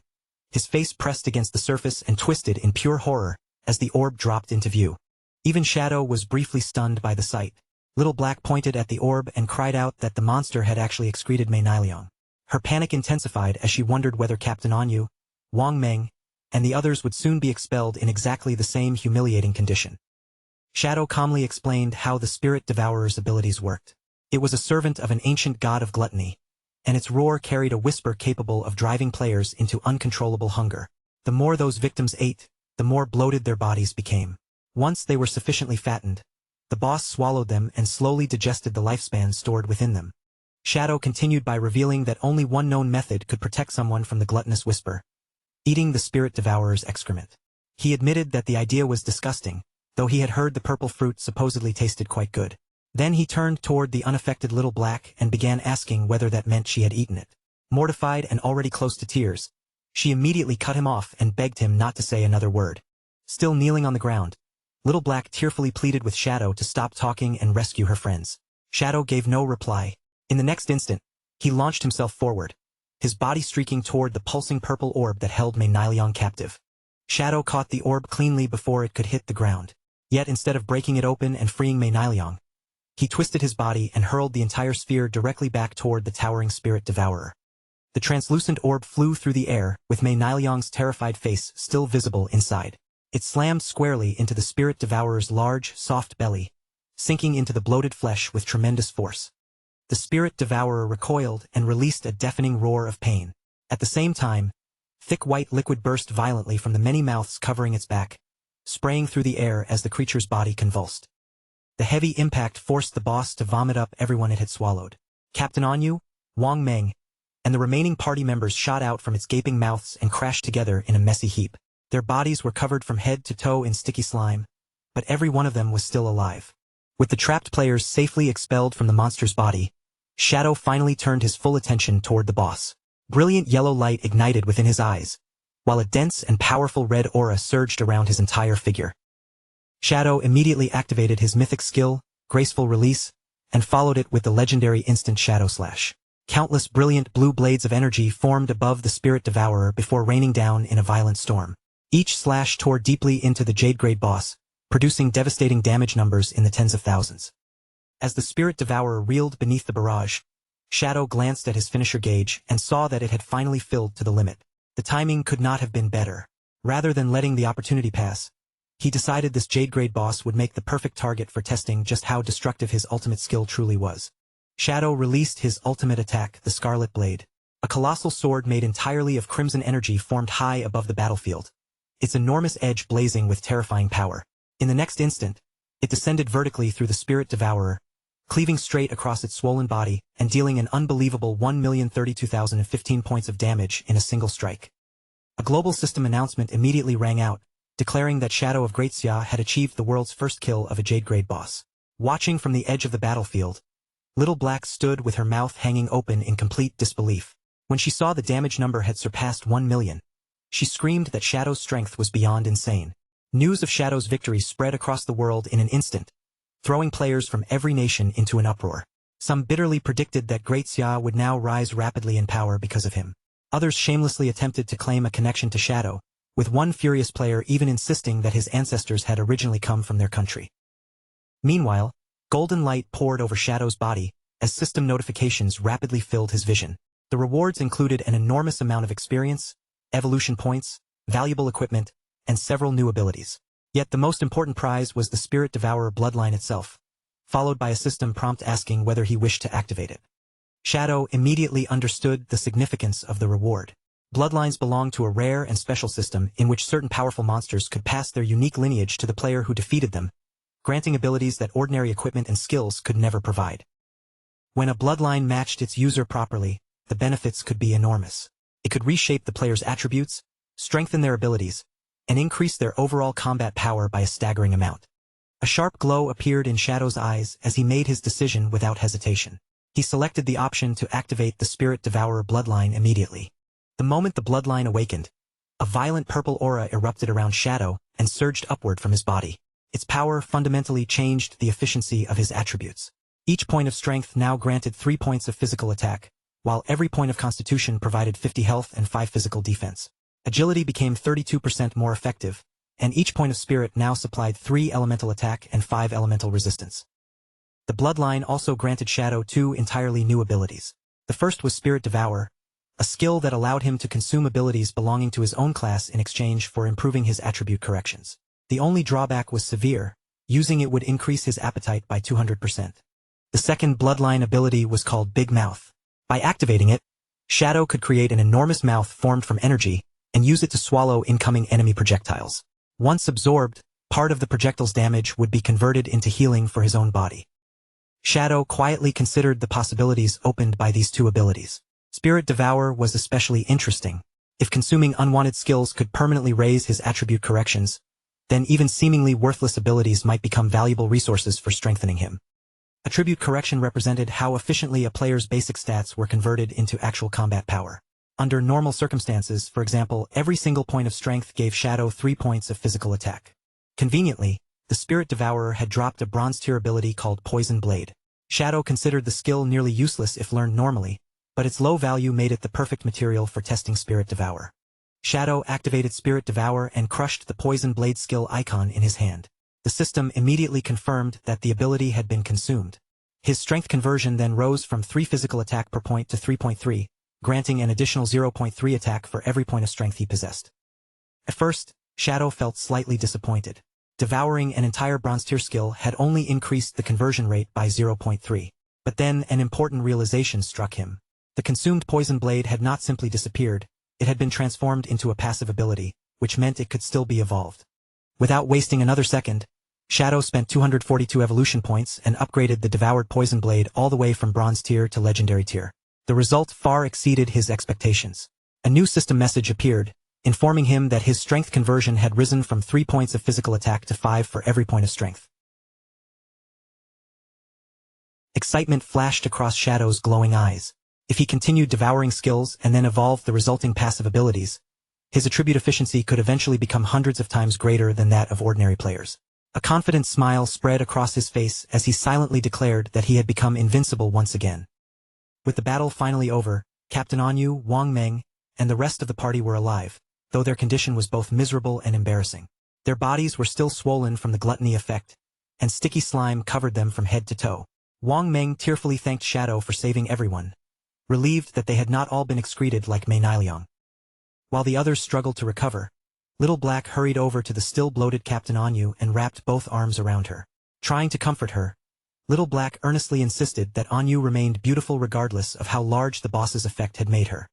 His face pressed against the surface and twisted in pure horror as the orb dropped into view. Even Shadow was briefly stunned by the sight. Little Black pointed at the orb and cried out that the monster had actually excreted Mei Niliang. Her panic intensified as she wondered whether Captain Anyu, Wang Meng, and the others would soon be expelled in exactly the same humiliating condition. Shadow calmly explained how the Spirit Devourer's abilities worked. It was a servant of an ancient god of gluttony, and its roar carried a whisper capable of driving players into uncontrollable hunger. The more those victims ate, the more bloated their bodies became. Once they were sufficiently fattened, the boss swallowed them and slowly digested the lifespan stored within them. Shadow continued by revealing that only one known method could protect someone from the gluttonous whisper: eating the Spirit Devourer's excrement. He admitted that the idea was disgusting, though he had heard the purple fruit supposedly tasted quite good. Then he turned toward the unaffected Little Black and began asking whether that meant she had eaten it. Mortified and already close to tears, she immediately cut him off and begged him not to say another word. Still kneeling on the ground, Little Black tearfully pleaded with Shadow to stop talking and rescue her friends. Shadow gave no reply. In the next instant, he launched himself forward, his body streaking toward the pulsing purple orb that held Mei Niliang captive. Shadow caught the orb cleanly before it could hit the ground. Yet instead of breaking it open and freeing Mei Niliang, he twisted his body and hurled the entire sphere directly back toward the towering Spirit Devourer. The translucent orb flew through the air, with Mei Niliang's terrified face still visible inside. It slammed squarely into the Spirit Devourer's large, soft belly, sinking into the bloated flesh with tremendous force. The Spirit Devourer recoiled and released a deafening roar of pain. At the same time, thick white liquid burst violently from the many mouths covering its back, spraying through the air as the creature's body convulsed. The heavy impact forced the boss to vomit up everyone it had swallowed. Captain Anyu, Wang Meng, and the remaining party members shot out from its gaping mouths and crashed together in a messy heap. Their bodies were covered from head to toe in sticky slime, but every one of them was still alive. With the trapped players safely expelled from the monster's body, Shadow finally turned his full attention toward the boss. Brilliant yellow light ignited within his eyes, while a dense and powerful red aura surged around his entire figure. Shadow immediately activated his mythic skill, Graceful Release, and followed it with the legendary instant Shadow Slash. Countless brilliant blue blades of energy formed above the Spirit Devourer before raining down in a violent storm. Each slash tore deeply into the Jade Grade boss, producing devastating damage numbers in the tens of thousands. As the Spirit Devourer reeled beneath the barrage, Shadow glanced at his finisher gauge and saw that it had finally filled to the limit. The timing could not have been better. Rather than letting the opportunity pass, he decided this Jade Grade boss would make the perfect target for testing just how destructive his ultimate skill truly was. Shadow released his ultimate attack, the Scarlet Blade. A colossal sword made entirely of crimson energy formed high above the battlefield, its enormous edge blazing with terrifying power. In the next instant, it descended vertically through the Spirit Devourer, cleaving straight across its swollen body and dealing an unbelievable 1,032,015 points of damage in a single strike. A global system announcement immediately rang out, declaring that Shadow of Great Xia had achieved the world's first kill of a Jade Grade boss. Watching from the edge of the battlefield, Little Black stood with her mouth hanging open in complete disbelief. When she saw the damage number had surpassed 1 million, she screamed that Shadow's strength was beyond insane. News of Shadow's victory spread across the world in an instant, throwing players from every nation into an uproar. Some bitterly predicted that Great Xia would now rise rapidly in power because of him. Others shamelessly attempted to claim a connection to Shadow, with one furious player even insisting that his ancestors had originally come from their country. Meanwhile, golden light poured over Shadow's body as system notifications rapidly filled his vision. The rewards included an enormous amount of experience, evolution points, valuable equipment, and several new abilities. Yet the most important prize was the Spirit Devourer bloodline itself, followed by a system prompt asking whether he wished to activate it. Shadow immediately understood the significance of the reward. Bloodlines belong to a rare and special system in which certain powerful monsters could pass their unique lineage to the player who defeated them, granting abilities that ordinary equipment and skills could never provide. When a bloodline matched its user properly, the benefits could be enormous. It could reshape the player's attributes, strengthen their abilities, and increase their overall combat power by a staggering amount. A sharp glow appeared in Shadow's eyes as he made his decision without hesitation. He selected the option to activate the Spirit Devourer bloodline immediately. The moment the bloodline awakened, a violent purple aura erupted around Shadow and surged upward from his body. Its power fundamentally changed the efficiency of his attributes. Each point of strength now granted 3 points of physical attack, while every point of constitution provided 50 health and 5 physical defense. Agility became 32% more effective, and each point of spirit now supplied 3 elemental attack and 5 elemental resistance. The bloodline also granted Shadow 2 entirely new abilities. The first was Spirit Devour, a skill that allowed him to consume abilities belonging to his own class in exchange for improving his attribute corrections. The only drawback was severe. Using it would increase his appetite by 200%. The second bloodline ability was called Big Mouth. By activating it, Shadow could create an enormous mouth formed from energy and use it to swallow incoming enemy projectiles. Once absorbed, part of the projectile's damage would be converted into healing for his own body. Shadow quietly considered the possibilities opened by these two abilities. Spirit Devour was especially interesting. If consuming unwanted skills could permanently raise his attribute corrections, then even seemingly worthless abilities might become valuable resources for strengthening him. Attribute correction represented how efficiently a player's basic stats were converted into actual combat power. Under normal circumstances, for example, every single point of strength gave Shadow 3 points of physical attack. Conveniently, the Spirit Devourer had dropped a bronze tier ability called Poison Blade. Shadow considered the skill nearly useless if learned normally, but its low value made it the perfect material for testing Spirit Devour. Shadow activated Spirit Devour and crushed the Poison Blade skill icon in his hand. The system immediately confirmed that the ability had been consumed. His strength conversion then rose from 3 physical attack per point to 3.3, granting an additional 0.3 attack for every point of strength he possessed. At first, Shadow felt slightly disappointed. Devouring an entire bronze tier skill had only increased the conversion rate by 0.3. But then an important realization struck him. The consumed Poison Blade had not simply disappeared, it had been transformed into a passive ability, which meant it could still be evolved. Without wasting another second, Shadow spent 242 evolution points and upgraded the devoured Poison Blade all the way from bronze tier to legendary tier. The result far exceeded his expectations. A new system message appeared, informing him that his strength conversion had risen from 3 points of physical attack to 5 for every point of strength. Excitement flashed across Shadow's glowing eyes. If he continued devouring skills and then evolved the resulting passive abilities, his attribute efficiency could eventually become hundreds of times greater than that of ordinary players. A confident smile spread across his face as he silently declared that he had become invincible once again. With the battle finally over, Captain Anyu, Wang Meng, and the rest of the party were alive, though their condition was both miserable and embarrassing. Their bodies were still swollen from the gluttony effect, and sticky slime covered them from head to toe. Wang Meng tearfully thanked Shadow for saving everyone, relieved that they had not all been excreted like Mei Niliang. While the others struggled to recover, Little Black hurried over to the still bloated Captain Anyu and wrapped both arms around her. Trying to comfort her, Little Black earnestly insisted that Anyu remained beautiful regardless of how large the boss's effect had made her.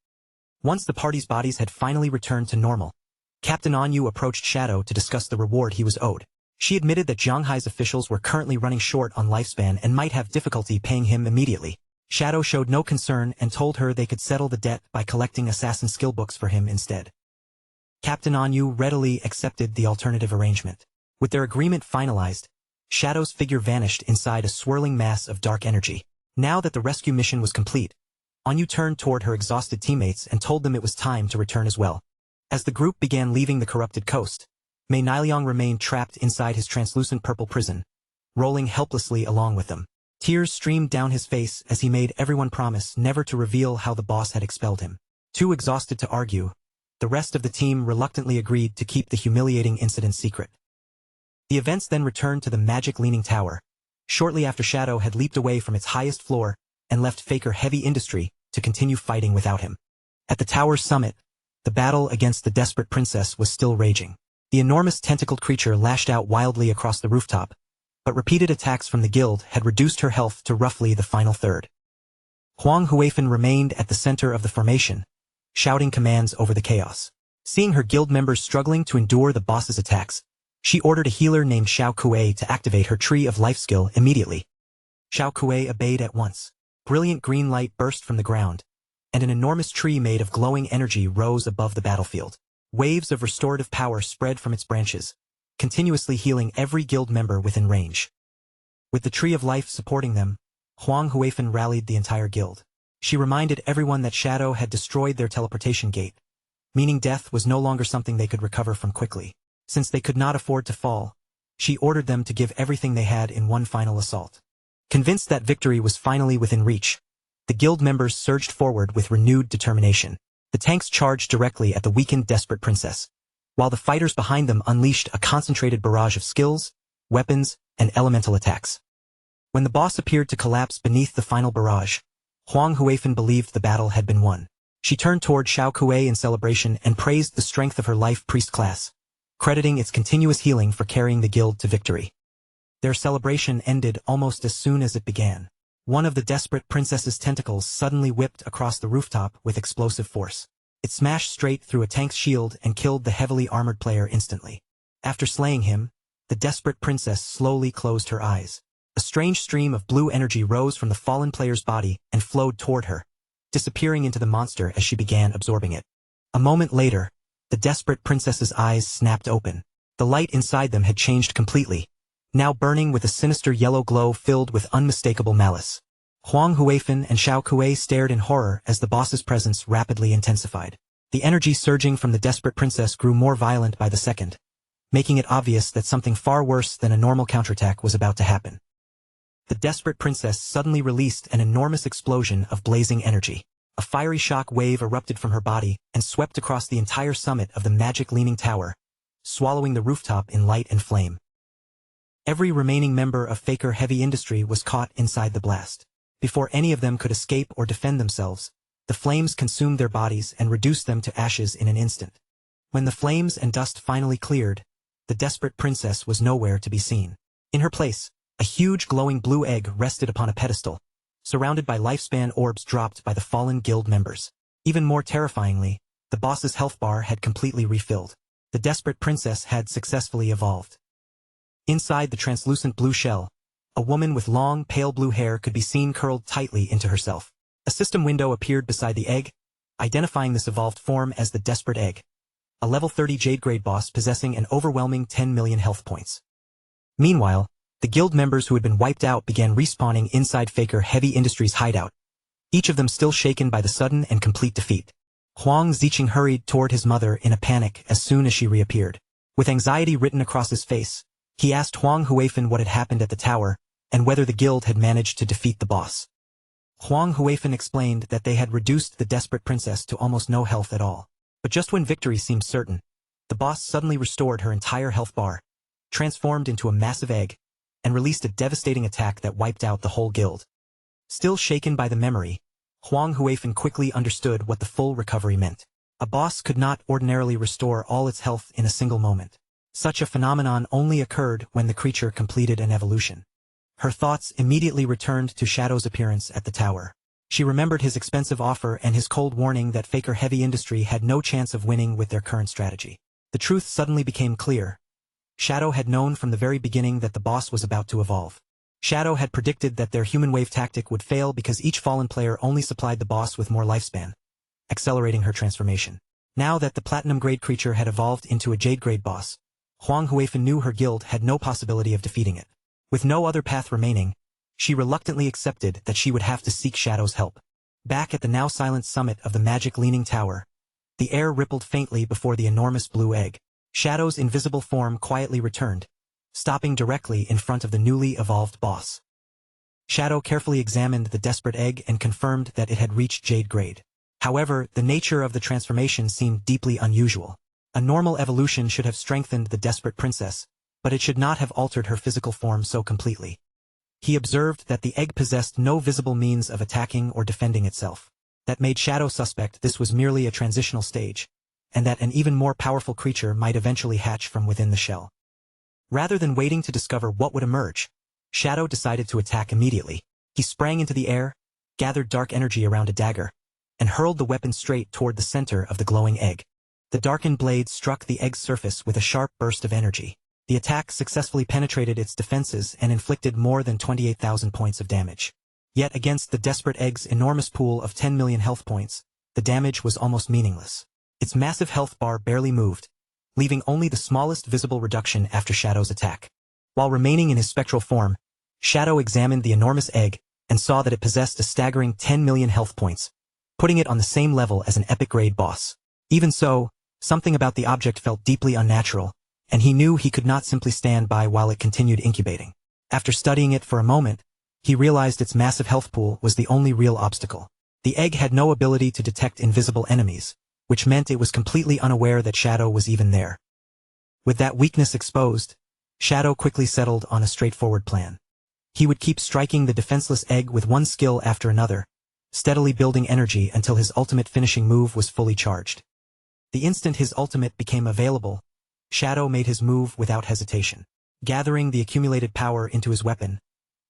Once the party's bodies had finally returned to normal, Captain Anyu approached Shadow to discuss the reward he was owed. She admitted that Zhanghai's officials were currently running short on lifespan and might have difficulty paying him immediately. Shadow showed no concern and told her they could settle the debt by collecting assassin skill books for him instead. Captain Anyu readily accepted the alternative arrangement. With their agreement finalized, Shadow's figure vanished inside a swirling mass of dark energy. Now that the rescue mission was complete, Anyu turned toward her exhausted teammates and told them it was time to return as well. As the group began leaving the corrupted coast, Mei Niliang remained trapped inside his translucent purple prison, rolling helplessly along with them. Tears streamed down his face as he made everyone promise never to reveal how the boss had expelled him. Too exhausted to argue, the rest of the team reluctantly agreed to keep the humiliating incident secret. The events then returned to the magic leaning tower, shortly after Shadow had leaped away from its highest floor and left Faker Heavy Industry to continue fighting without him. At the tower's summit, the battle against the desperate princess was still raging. The enormous tentacled creature lashed out wildly across the rooftop, but repeated attacks from the guild had reduced her health to roughly the final third. Huang Huifan remained at the center of the formation, shouting commands over the chaos. Seeing her guild members struggling to endure the boss's attacks, she ordered a healer named Xiao Kuei to activate her Tree of Life skill immediately. Xiao Kuei obeyed at once. Brilliant green light burst from the ground, and an enormous tree made of glowing energy rose above the battlefield. Waves of restorative power spread from its branches, continuously healing every guild member within range. With the Tree of Life supporting them, Huang Huifan rallied the entire guild. She reminded everyone that Shadow had destroyed their teleportation gate, meaning death was no longer something they could recover from quickly. Since they could not afford to fall, she ordered them to give everything they had in one final assault. Convinced that victory was finally within reach, the guild members surged forward with renewed determination. The tanks charged directly at the weakened desperate princess, while the fighters behind them unleashed a concentrated barrage of skills, weapons, and elemental attacks. When the boss appeared to collapse beneath the final barrage, Huang Huifan believed the battle had been won. She turned toward Xiao Kuei in celebration and praised the strength of her life priest class, crediting its continuous healing for carrying the guild to victory. Their celebration ended almost as soon as it began. One of the desperate princess's tentacles suddenly whipped across the rooftop with explosive force. It smashed straight through a tank's shield and killed the heavily armored player instantly. After slaying him, the desperate princess slowly closed her eyes. A strange stream of blue energy rose from the fallen player's body and flowed toward her, disappearing into the monster as she began absorbing it. A moment later, the desperate princess's eyes snapped open. The light inside them had changed completely, now burning with a sinister yellow glow filled with unmistakable malice. Huang Huifan and Xiao Kuei stared in horror as the boss's presence rapidly intensified. The energy surging from the desperate princess grew more violent by the second, making it obvious that something far worse than a normal counterattack was about to happen. The desperate princess suddenly released an enormous explosion of blazing energy. A fiery shock wave erupted from her body and swept across the entire summit of the magic leaning tower, swallowing the rooftop in light and flame. Every remaining member of Faker Heavy Industry was caught inside the blast. Before any of them could escape or defend themselves, the flames consumed their bodies and reduced them to ashes in an instant. When the flames and dust finally cleared, the desperate princess was nowhere to be seen. In her place, a huge glowing blue egg rested upon a pedestal, surrounded by lifespan orbs dropped by the fallen guild members. Even more terrifyingly, the boss's health bar had completely refilled. The desperate princess had successfully evolved. Inside the translucent blue shell, a woman with long, pale blue hair could be seen curled tightly into herself. A system window appeared beside the egg, identifying this evolved form as the Desperate Egg, a level 30 Jade grade boss possessing an overwhelming 10 million health points. Meanwhile, the guild members who had been wiped out began respawning inside Faker Heavy Industries' hideout, each of them still shaken by the sudden and complete defeat. Huang Ziqing hurried toward his mother in a panic as soon as she reappeared. With anxiety written across his face, he asked Huang Huifan what had happened at the tower, and whether the guild had managed to defeat the boss. Huang Huifan explained that they had reduced the desperate princess to almost no health at all. But just when victory seemed certain, the boss suddenly restored her entire health bar, transformed into a massive egg, and released a devastating attack that wiped out the whole guild. Still shaken by the memory, Huang Huifan quickly understood what the full recovery meant. A boss could not ordinarily restore all its health in a single moment. Such a phenomenon only occurred when the creature completed an evolution. Her thoughts immediately returned to Shadow's appearance at the tower. She remembered his expensive offer and his cold warning that Faker Heavy Industry had no chance of winning with their current strategy. The truth suddenly became clear. Shadow had known from the very beginning that the boss was about to evolve. Shadow had predicted that their human wave tactic would fail because each fallen player only supplied the boss with more lifespan, accelerating her transformation. Now that the platinum-grade creature had evolved into a Jade-grade boss, Huang Huifan knew her guild had no possibility of defeating it. With no other path remaining, she reluctantly accepted that she would have to seek Shadow's help. Back at the now-silent summit of the magic-leaning tower, the air rippled faintly before the enormous blue egg. Shadow's invisible form quietly returned, stopping directly in front of the newly evolved boss. Shadow carefully examined the desperate egg and confirmed that it had reached Jade grade. However, the nature of the transformation seemed deeply unusual. A normal evolution should have strengthened the desperate princess, but it should not have altered her physical form so completely. He observed that the egg possessed no visible means of attacking or defending itself. That made Shadow suspect this was merely a transitional stage, and that an even more powerful creature might eventually hatch from within the shell. Rather than waiting to discover what would emerge, Shadow decided to attack immediately. He sprang into the air, gathered dark energy around a dagger, and hurled the weapon straight toward the center of the glowing egg. The darkened blade struck the egg's surface with a sharp burst of energy. The attack successfully penetrated its defenses and inflicted more than 28,000 points of damage. Yet against the desperate egg's enormous pool of 10 million health points, the damage was almost meaningless. Its massive health bar barely moved, leaving only the smallest visible reduction after Shadow's attack. While remaining in his spectral form, Shadow examined the enormous egg and saw that it possessed a staggering 10 million health points, putting it on the same level as an epic-grade boss. Even so, something about the object felt deeply unnatural, and he knew he could not simply stand by while it continued incubating. After studying it for a moment, he realized its massive health pool was the only real obstacle. The egg had no ability to detect invisible enemies, which meant it was completely unaware that Shadow was even there. With that weakness exposed, Shadow quickly settled on a straightforward plan. He would keep striking the defenseless egg with one skill after another, steadily building energy until his ultimate finishing move was fully charged. The instant his ultimate became available, Shadow made his move without hesitation. Gathering the accumulated power into his weapon,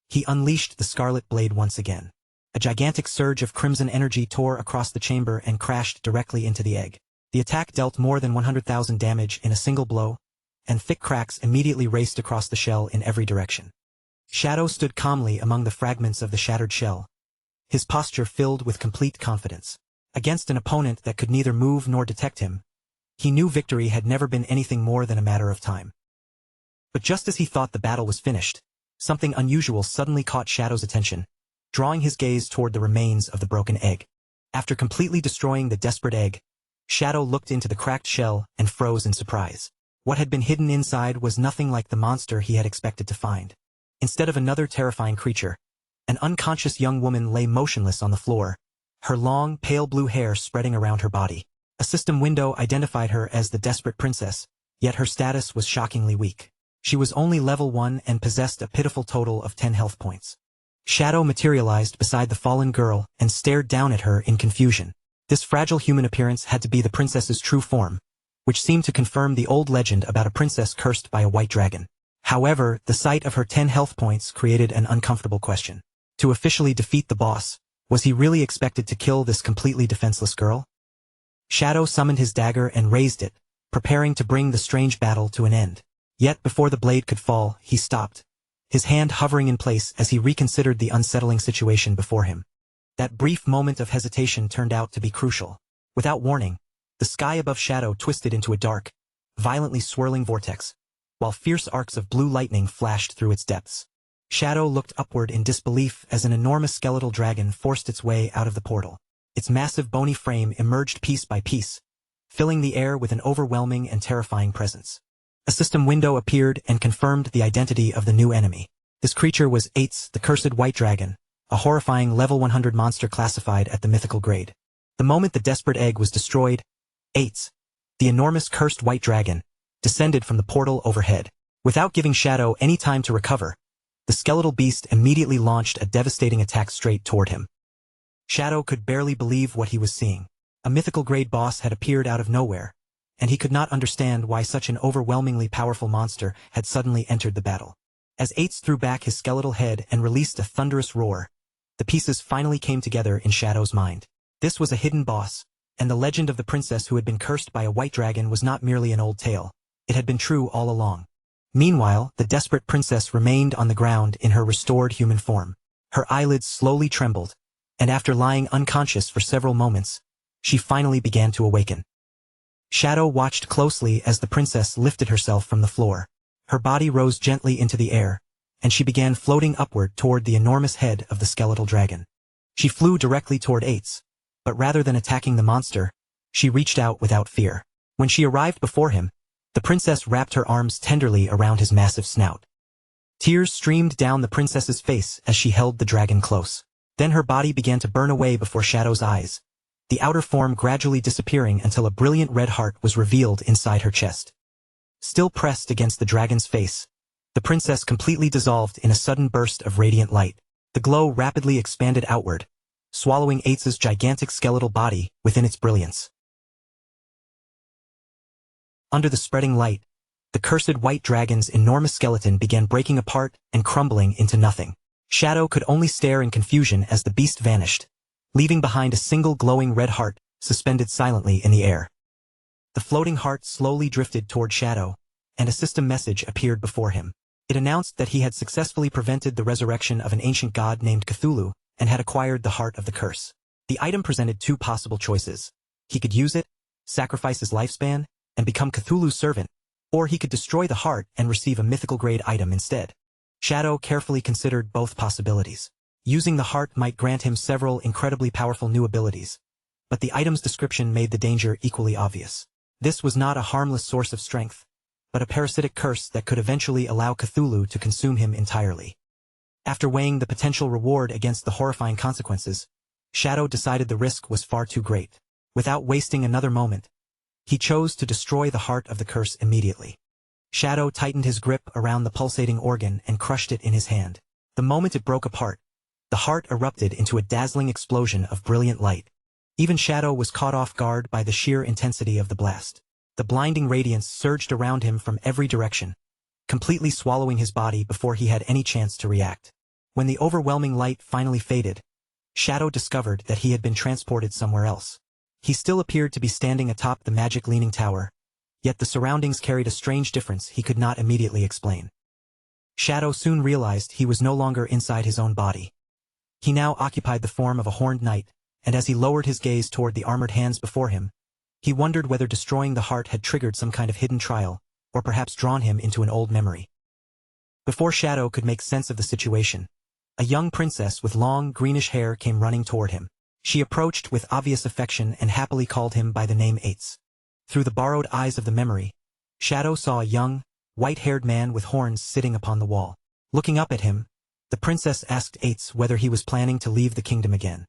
he unleashed the Scarlet Blade once again. A gigantic surge of crimson energy tore across the chamber and crashed directly into the egg. The attack dealt more than 100,000 damage in a single blow, and thick cracks immediately raced across the shell in every direction. Shadow stood calmly among the fragments of the shattered shell, his posture filled with complete confidence. Against an opponent that could neither move nor detect him, he knew victory had never been anything more than a matter of time. But just as he thought the battle was finished, something unusual suddenly caught Shadow's attention, drawing his gaze toward the remains of the broken egg. After completely destroying the desperate egg, Shadow looked into the cracked shell and froze in surprise. What had been hidden inside was nothing like the monster he had expected to find. Instead of another terrifying creature, an unconscious young woman lay motionless on the floor, her long, pale blue hair spreading around her body. A system window identified her as the desperate princess, yet her status was shockingly weak. She was only level 1 and possessed a pitiful total of 10 health points. Shadow materialized beside the fallen girl and stared down at her in confusion. This fragile human appearance had to be the princess's true form, which seemed to confirm the old legend about a princess cursed by a white dragon. However, the sight of her 10 health points created an uncomfortable question. To officially defeat the boss, was he really expected to kill this completely defenseless girl? Shadow summoned his dagger and raised it, preparing to bring the strange battle to an end. Yet before the blade could fall, he stopped, his hand hovering in place as he reconsidered the unsettling situation before him. That brief moment of hesitation turned out to be crucial. Without warning, the sky above Shadow twisted into a dark, violently swirling vortex, while fierce arcs of blue lightning flashed through its depths. Shadow looked upward in disbelief as an enormous skeletal dragon forced its way out of the portal. Its massive bony frame emerged piece by piece, filling the air with an overwhelming and terrifying presence. A system window appeared and confirmed the identity of the new enemy. This creature was Addict, the cursed white dragon, a horrifying level 100 monster classified at the mythical grade. The moment the desperate egg was destroyed, Addict, the enormous cursed white dragon, descended from the portal overhead. Without giving Shadow any time to recover, the skeletal beast immediately launched a devastating attack straight toward him. Shadow could barely believe what he was seeing. A mythical grade boss had appeared out of nowhere, and he could not understand why such an overwhelmingly powerful monster had suddenly entered the battle. As Addict threw back his skeletal head and released a thunderous roar, the pieces finally came together in Shadow's mind. This was a hidden boss, and the legend of the princess who had been cursed by a white dragon was not merely an old tale. It had been true all along. Meanwhile, the desperate princess remained on the ground in her restored human form. Her eyelids slowly trembled, and after lying unconscious for several moments, she finally began to awaken. Shadow watched closely as the princess lifted herself from the floor. Her body rose gently into the air, and she began floating upward toward the enormous head of the skeletal dragon. She flew directly toward Addict, but rather than attacking the monster, she reached out without fear. When she arrived before him, the princess wrapped her arms tenderly around his massive snout. Tears streamed down the princess's face as she held the dragon close. Then her body began to burn away before Shadow's eyes, the outer form gradually disappearing until a brilliant red heart was revealed inside her chest. Still pressed against the dragon's face, the princess completely dissolved in a sudden burst of radiant light. The glow rapidly expanded outward, swallowing Aid's gigantic skeletal body within its brilliance. Under the spreading light, the cursed white dragon's enormous skeleton began breaking apart and crumbling into nothing. Shadow could only stare in confusion as the beast vanished, leaving behind a single glowing red heart suspended silently in the air. The floating heart slowly drifted toward Shadow, and a system message appeared before him. It announced that he had successfully prevented the resurrection of an ancient god named Cthulhu and had acquired the heart of the curse. The item presented two possible choices. He could use it, sacrifice his lifespan, and become Cthulhu's servant, or he could destroy the heart and receive a mythical grade item instead. Shadow carefully considered both possibilities. Using the heart might grant him several incredibly powerful new abilities, but the item's description made the danger equally obvious. This was not a harmless source of strength, but a parasitic curse that could eventually allow Cthulhu to consume him entirely. After weighing the potential reward against the horrifying consequences, Shadow decided the risk was far too great. Without wasting another moment, he chose to destroy the heart of the curse immediately. Shadow tightened his grip around the pulsating organ and crushed it in his hand. The moment it broke apart, the heart erupted into a dazzling explosion of brilliant light. Even Shadow was caught off guard by the sheer intensity of the blast. The blinding radiance surged around him from every direction, completely swallowing his body before he had any chance to react. When the overwhelming light finally faded, Shadow discovered that he had been transported somewhere else. He still appeared to be standing atop the magic leaning tower, yet the surroundings carried a strange difference he could not immediately explain. Shadow soon realized he was no longer inside his own body. He now occupied the form of a horned knight, and as he lowered his gaze toward the armored hands before him, he wondered whether destroying the heart had triggered some kind of hidden trial, or perhaps drawn him into an old memory. Before Shadow could make sense of the situation, a young princess with long, greenish hair came running toward him. She approached with obvious affection and happily called him by the name Addict. Through the borrowed eyes of the memory, Shadow saw a young, white-haired man with horns sitting upon the wall. Looking up at him, the princess asked Addict whether he was planning to leave the kingdom again.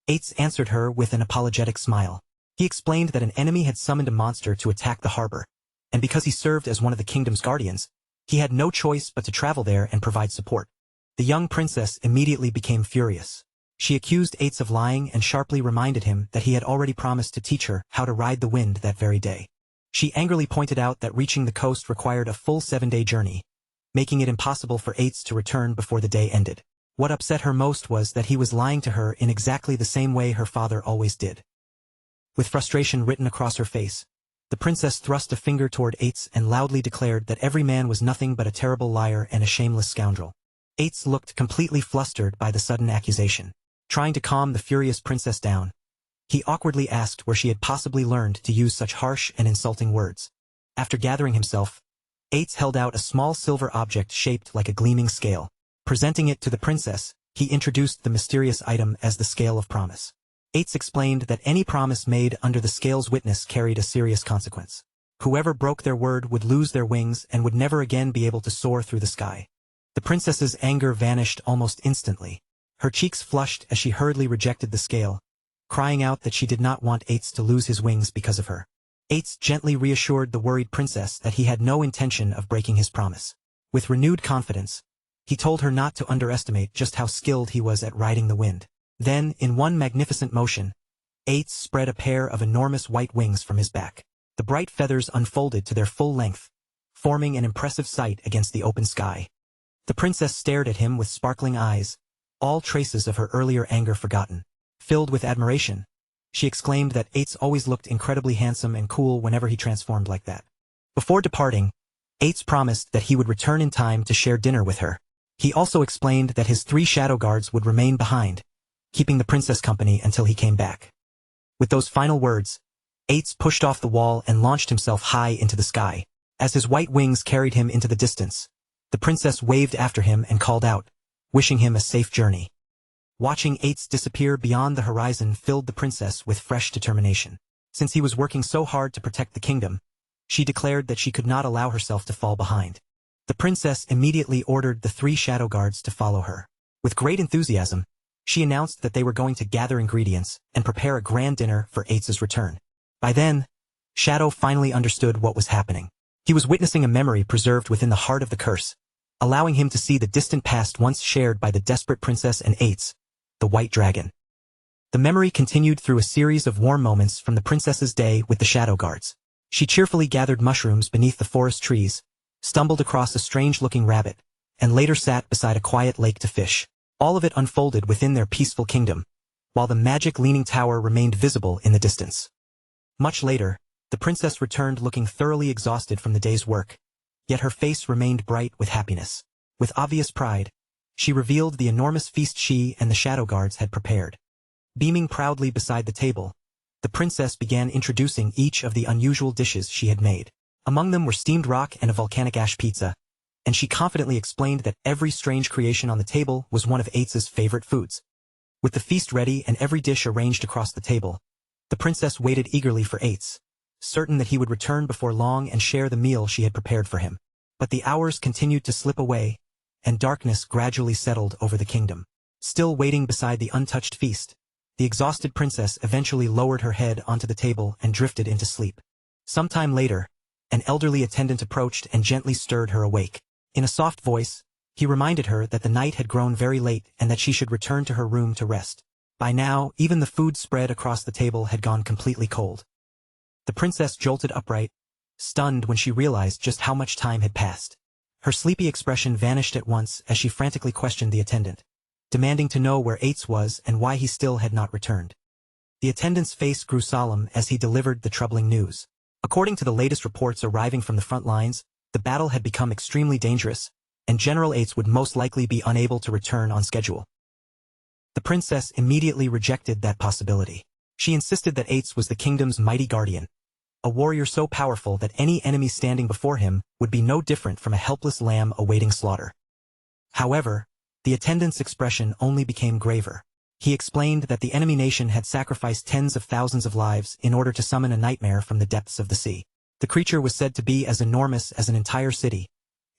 Addict answered her with an apologetic smile. He explained that an enemy had summoned a monster to attack the harbor, and because he served as one of the kingdom's guardians, he had no choice but to travel there and provide support. The young princess immediately became furious. She accused Addict of lying and sharply reminded him that he had already promised to teach her how to ride the wind that very day. She angrily pointed out that reaching the coast required a full 7-day journey, making it impossible for Addict to return before the day ended. What upset her most was that he was lying to her in exactly the same way her father always did. With frustration written across her face, the princess thrust a finger toward Addict and loudly declared that every man was nothing but a terrible liar and a shameless scoundrel. Addict looked completely flustered by the sudden accusation. Trying to calm the furious princess down, he awkwardly asked where she had possibly learned to use such harsh and insulting words. After gathering himself, Ates held out a small silver object shaped like a gleaming scale. Presenting it to the princess, he introduced the mysterious item as the Scale of Promise. Ates explained that any promise made under the scale's witness carried a serious consequence. Whoever broke their word would lose their wings and would never again be able to soar through the sky. The princess's anger vanished almost instantly. Her cheeks flushed as she hurriedly rejected the scale, crying out that she did not want Ates to lose his wings because of her. Ates gently reassured the worried princess that he had no intention of breaking his promise. With renewed confidence, he told her not to underestimate just how skilled he was at riding the wind. Then, in one magnificent motion, Ates spread a pair of enormous white wings from his back. The bright feathers unfolded to their full length, forming an impressive sight against the open sky. The princess stared at him with sparkling eyes, all traces of her earlier anger forgotten. Filled with admiration, she exclaimed that Ates always looked incredibly handsome and cool whenever he transformed like that. Before departing, Ates promised that he would return in time to share dinner with her. He also explained that his 3 shadow guards would remain behind, keeping the princess company until he came back. With those final words, Ates pushed off the wall and launched himself high into the sky. As his white wings carried him into the distance, the princess waved after him and called out, wishing him a safe journey. Watching Ates disappear beyond the horizon filled the princess with fresh determination. Since he was working so hard to protect the kingdom, she declared that she could not allow herself to fall behind. The princess immediately ordered the 3 shadow guards to follow her. With great enthusiasm, she announced that they were going to gather ingredients and prepare a grand dinner for Ates's return. By then, Shadow finally understood what was happening. He was witnessing a memory preserved within the heart of the curse, allowing him to see the distant past once shared by the desperate princess and Ates, the white dragon. The memory continued through a series of warm moments from the princess's day with the shadow guards. She cheerfully gathered mushrooms beneath the forest trees, stumbled across a strange-looking rabbit, and later sat beside a quiet lake to fish. All of it unfolded within their peaceful kingdom, while the magic leaning tower remained visible in the distance. Much later, the princess returned looking thoroughly exhausted from the day's work, yet her face remained bright with happiness. With obvious pride, she revealed the enormous feast she and the shadow guards had prepared. Beaming proudly beside the table, the princess began introducing each of the unusual dishes she had made. Among them were steamed rock and a volcanic ash pizza, and she confidently explained that every strange creation on the table was one of Ates's favorite foods. With the feast ready and every dish arranged across the table, the princess waited eagerly for Ates, certain that he would return before long and share the meal she had prepared for him. But the hours continued to slip away, and darkness gradually settled over the kingdom. Still waiting beside the untouched feast, the exhausted princess eventually lowered her head onto the table and drifted into sleep. Sometime later, an elderly attendant approached and gently stirred her awake. In a soft voice, he reminded her that the night had grown very late and that she should return to her room to rest. By now, even the food spread across the table had gone completely cold. The princess jolted upright, stunned when she realized just how much time had passed. Her sleepy expression vanished at once as she frantically questioned the attendant, demanding to know where Ates was and why he still had not returned. The attendant's face grew solemn as he delivered the troubling news. According to the latest reports arriving from the front lines, the battle had become extremely dangerous, and General Ates would most likely be unable to return on schedule. The princess immediately rejected that possibility. She insisted that Ates was the kingdom's mighty guardian, a warrior so powerful that any enemy standing before him would be no different from a helpless lamb awaiting slaughter. However, the attendant's expression only became graver. He explained that the enemy nation had sacrificed tens of thousands of lives in order to summon a nightmare from the depths of the sea. The creature was said to be as enormous as an entire city,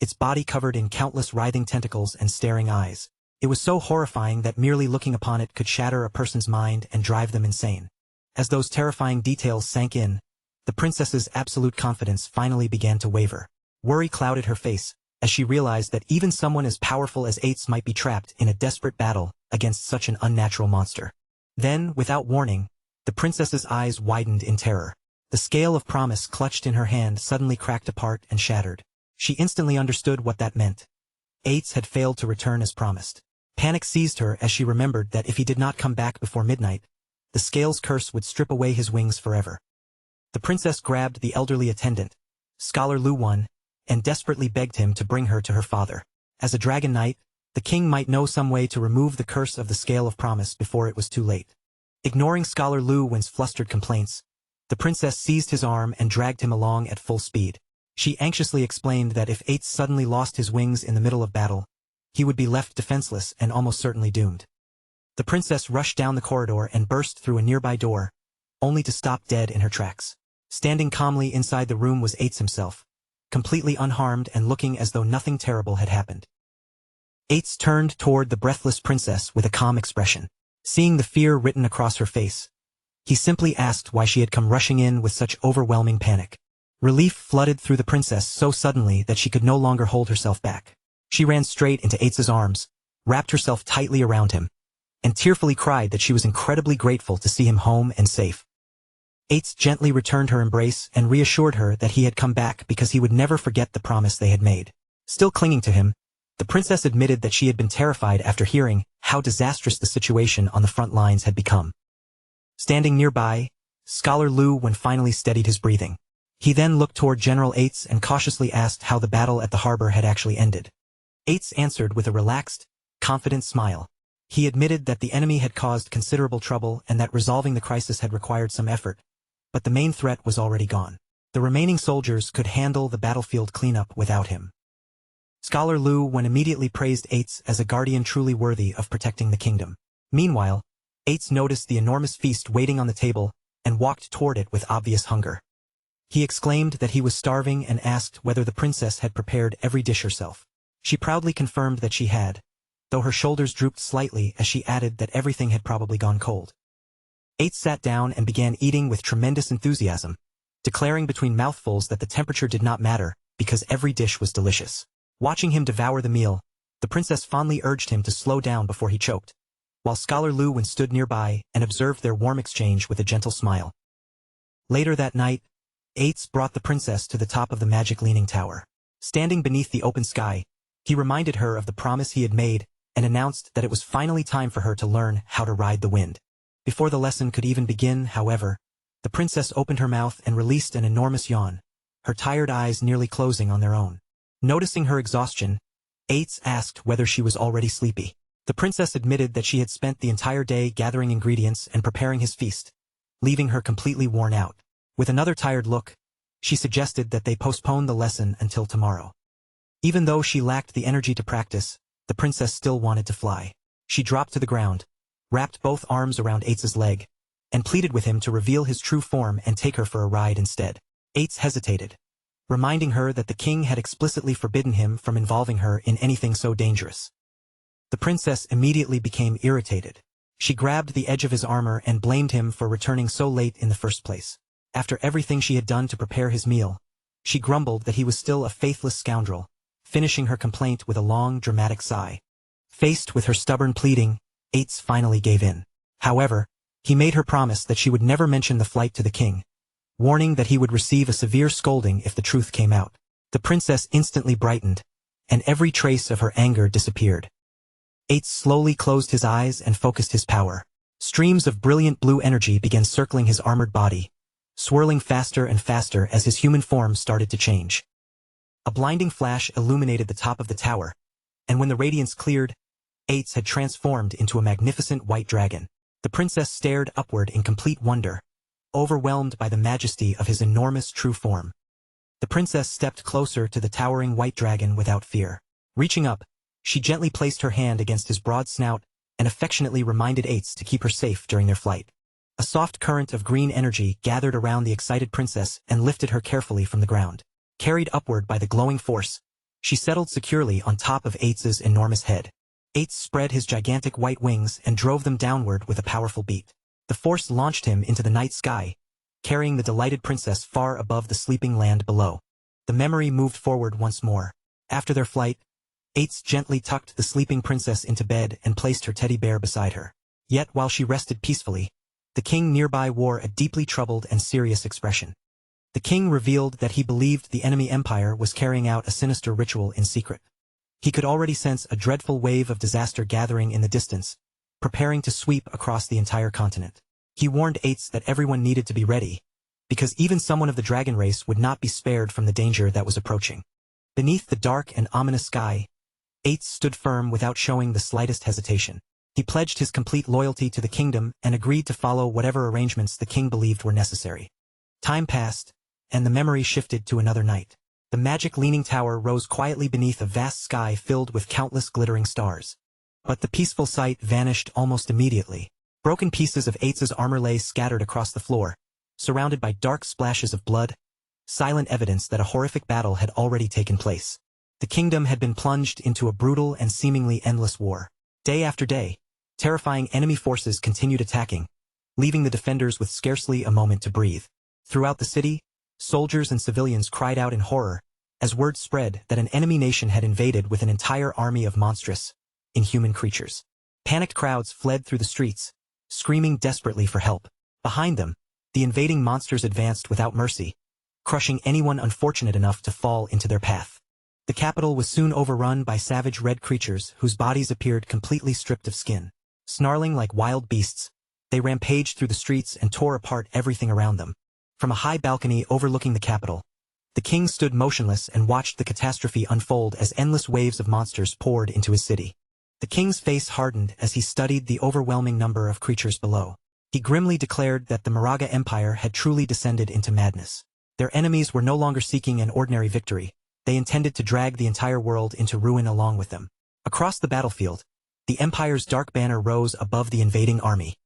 its body covered in countless writhing tentacles and staring eyes. It was so horrifying that merely looking upon it could shatter a person's mind and drive them insane. As those terrifying details sank in, the princess's absolute confidence finally began to waver. Worry clouded her face, as she realized that even someone as powerful as Ates might be trapped in a desperate battle against such an unnatural monster. Then, without warning, the princess's eyes widened in terror. The scale of promise clutched in her hand suddenly cracked apart and shattered. She instantly understood what that meant. Ates had failed to return as promised. Panic seized her as she remembered that if he did not come back before midnight, the scale's curse would strip away his wings forever. The princess grabbed the elderly attendant, Scholar Lu Wan, and desperately begged him to bring her to her father. As a dragon knight, The king might know some way to remove the curse of the scale of promise before it was too late. Ignoring Scholar Lu Wen's flustered complaints, the princess seized his arm and dragged him along at full speed. She anxiously explained that if Ates suddenly lost his wings in the middle of battle, he would be left defenseless and almost certainly doomed. The princess rushed down the corridor and burst through a nearby door, only to stop dead in her tracks. Standing calmly inside the room was Ates himself, completely unharmed and looking as though nothing terrible had happened. Ates turned toward the breathless princess with a calm expression. Seeing the fear written across her face, he simply asked why she had come rushing in with such overwhelming panic. Relief flooded through the princess so suddenly that she could no longer hold herself back. She ran straight into Ates's arms, wrapped herself tightly around him, and tearfully cried that she was incredibly grateful to see him home and safe. Ates gently returned her embrace and reassured her that he had come back because he would never forget the promise they had made. Still clinging to him, the princess admitted that she had been terrified after hearing how disastrous the situation on the front lines had become. Standing nearby, Scholar Lu Wen finally steadied his breathing. He then looked toward General Ates and cautiously asked how the battle at the harbor had actually ended. Ates answered with a relaxed, confident smile. He admitted that the enemy had caused considerable trouble and that resolving the crisis had required some effort, but the main threat was already gone. The remaining soldiers could handle the battlefield cleanup without him. Scholar Lu Wen immediately praised Ates as a guardian truly worthy of protecting the kingdom. Meanwhile, Ates noticed the enormous feast waiting on the table and walked toward it with obvious hunger. He exclaimed that he was starving and asked whether the princess had prepared every dish herself. She proudly confirmed that she had, though her shoulders drooped slightly as she added that everything had probably gone cold. Ates sat down and began eating with tremendous enthusiasm, declaring between mouthfuls that the temperature did not matter because every dish was delicious. Watching him devour the meal, the princess fondly urged him to slow down before he choked, while Scholar Lu Wen stood nearby and observed their warm exchange with a gentle smile. Later that night, Ates brought the princess to the top of the magic leaning tower. Standing beneath the open sky, he reminded her of the promise he had made and announced that it was finally time for her to learn how to ride the wind. Before the lesson could even begin, however, the princess opened her mouth and released an enormous yawn, her tired eyes nearly closing on their own. Noticing her exhaustion, Ates asked whether she was already sleepy. The princess admitted that she had spent the entire day gathering ingredients and preparing his feast, leaving her completely worn out. With another tired look, she suggested that they postpone the lesson until tomorrow. Even though she lacked the energy to practice, the princess still wanted to fly. She dropped to the ground, wrapped both arms around Ates's leg, and pleaded with him to reveal his true form and take her for a ride instead. Ates hesitated, reminding her that the king had explicitly forbidden him from involving her in anything so dangerous. The princess immediately became irritated. She grabbed the edge of his armor and blamed him for returning so late in the first place. After everything she had done to prepare his meal, she grumbled that he was still a faithless scoundrel, finishing her complaint with a long, dramatic sigh. Faced with her stubborn pleading, Ates finally gave in. However, he made her promise that she would never mention the flight to the king, warning that he would receive a severe scolding if the truth came out. The princess instantly brightened, and every trace of her anger disappeared. Ates slowly closed his eyes and focused his power. Streams of brilliant blue energy began circling his armored body, swirling faster and faster as his human form started to change. A blinding flash illuminated the top of the tower, and when the radiance cleared, Ates had transformed into a magnificent white dragon. The princess stared upward in complete wonder, overwhelmed by the majesty of his enormous true form. The princess stepped closer to the towering white dragon without fear. Reaching up, she gently placed her hand against his broad snout and affectionately reminded Ates to keep her safe during their flight. A soft current of green energy gathered around the excited princess and lifted her carefully from the ground. Carried upward by the glowing force, she settled securely on top of Ates's enormous head. Ates spread his gigantic white wings and drove them downward with a powerful beat. The force launched him into the night sky, carrying the delighted princess far above the sleeping land below. The memory moved forward once more. After their flight, Ates gently tucked the sleeping princess into bed and placed her teddy bear beside her. Yet while she rested peacefully, the king nearby wore a deeply troubled and serious expression. The king revealed that he believed the enemy empire was carrying out a sinister ritual in secret. He could already sense a dreadful wave of disaster gathering in the distance, preparing to sweep across the entire continent. He warned Ates that everyone needed to be ready, because even someone of the dragon race would not be spared from the danger that was approaching. Beneath the dark and ominous sky, Ates stood firm without showing the slightest hesitation. He pledged his complete loyalty to the kingdom and agreed to follow whatever arrangements the king believed were necessary. Time passed, and the memory shifted to another night. The magic leaning tower rose quietly beneath a vast sky filled with countless glittering stars. But the peaceful sight vanished almost immediately. Broken pieces of Ates's armor lay scattered across the floor, surrounded by dark splashes of blood, silent evidence that a horrific battle had already taken place. The kingdom had been plunged into a brutal and seemingly endless war. Day after day, terrifying enemy forces continued attacking, leaving the defenders with scarcely a moment to breathe. Throughout the city, soldiers and civilians cried out in horror, as word spread that an enemy nation had invaded with an entire army of monstrous, inhuman creatures. Panicked crowds fled through the streets, screaming desperately for help. Behind them, the invading monsters advanced without mercy, crushing anyone unfortunate enough to fall into their path. The capital was soon overrun by savage red creatures whose bodies appeared completely stripped of skin. Snarling like wild beasts, they rampaged through the streets and tore apart everything around them. From a high balcony overlooking the capital, the king stood motionless and watched the catastrophe unfold as endless waves of monsters poured into his city. The king's face hardened as he studied the overwhelming number of creatures below. He grimly declared that the Moraga Empire had truly descended into madness. Their enemies were no longer seeking an ordinary victory. They intended to drag the entire world into ruin along with them. Across the battlefield, the Empire's dark banner rose above the invading army.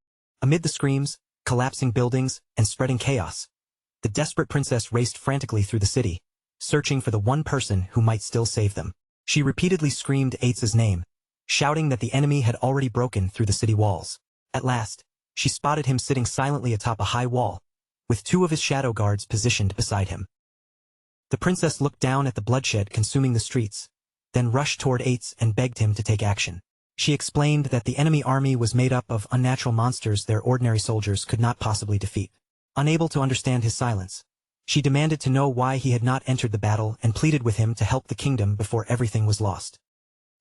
Amid the screams, collapsing buildings, and spreading chaos, the desperate princess raced frantically through the city, searching for the one person who might still save them. She repeatedly screamed Ates's name, shouting that the enemy had already broken through the city walls. At last, she spotted him sitting silently atop a high wall, with two of his shadow guards positioned beside him. The princess looked down at the bloodshed consuming the streets, then rushed toward Ates and begged him to take action. She explained that the enemy army was made up of unnatural monsters their ordinary soldiers could not possibly defeat. Unable to understand his silence, she demanded to know why he had not entered the battle and pleaded with him to help the kingdom before everything was lost.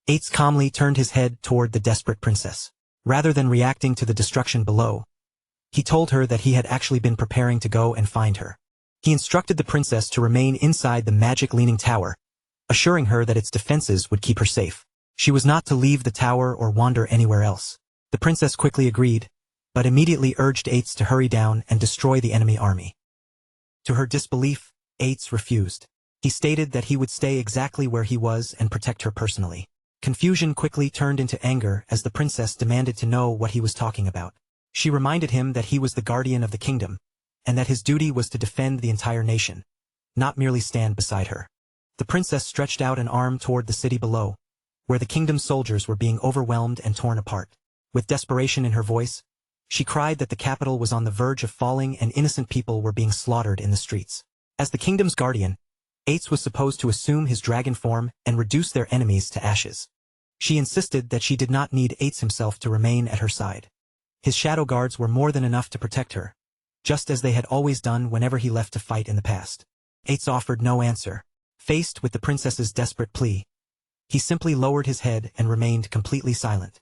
Ates calmly turned his head toward the desperate princess. Rather than reacting to the destruction below, he told her that he had actually been preparing to go and find her. He instructed the princess to remain inside the magic leaning tower, assuring her that its defenses would keep her safe. She was not to leave the tower or wander anywhere else. The princess quickly agreed, but immediately urged Ates to hurry down and destroy the enemy army. To her disbelief, Ates refused. He stated that he would stay exactly where he was and protect her personally. Confusion quickly turned into anger as the princess demanded to know what he was talking about. She reminded him that he was the guardian of the kingdom, and that his duty was to defend the entire nation, not merely stand beside her. The princess stretched out an arm toward the city below, where the kingdom's soldiers were being overwhelmed and torn apart. With desperation in her voice, she cried that the capital was on the verge of falling and innocent people were being slaughtered in the streets. As the kingdom's guardian, Ates was supposed to assume his dragon form and reduce their enemies to ashes. She insisted that she did not need Ates himself to remain at her side. His shadow guards were more than enough to protect her, just as they had always done whenever he left to fight in the past. Ates offered no answer. Faced with the princess's desperate plea, he simply lowered his head and remained completely silent.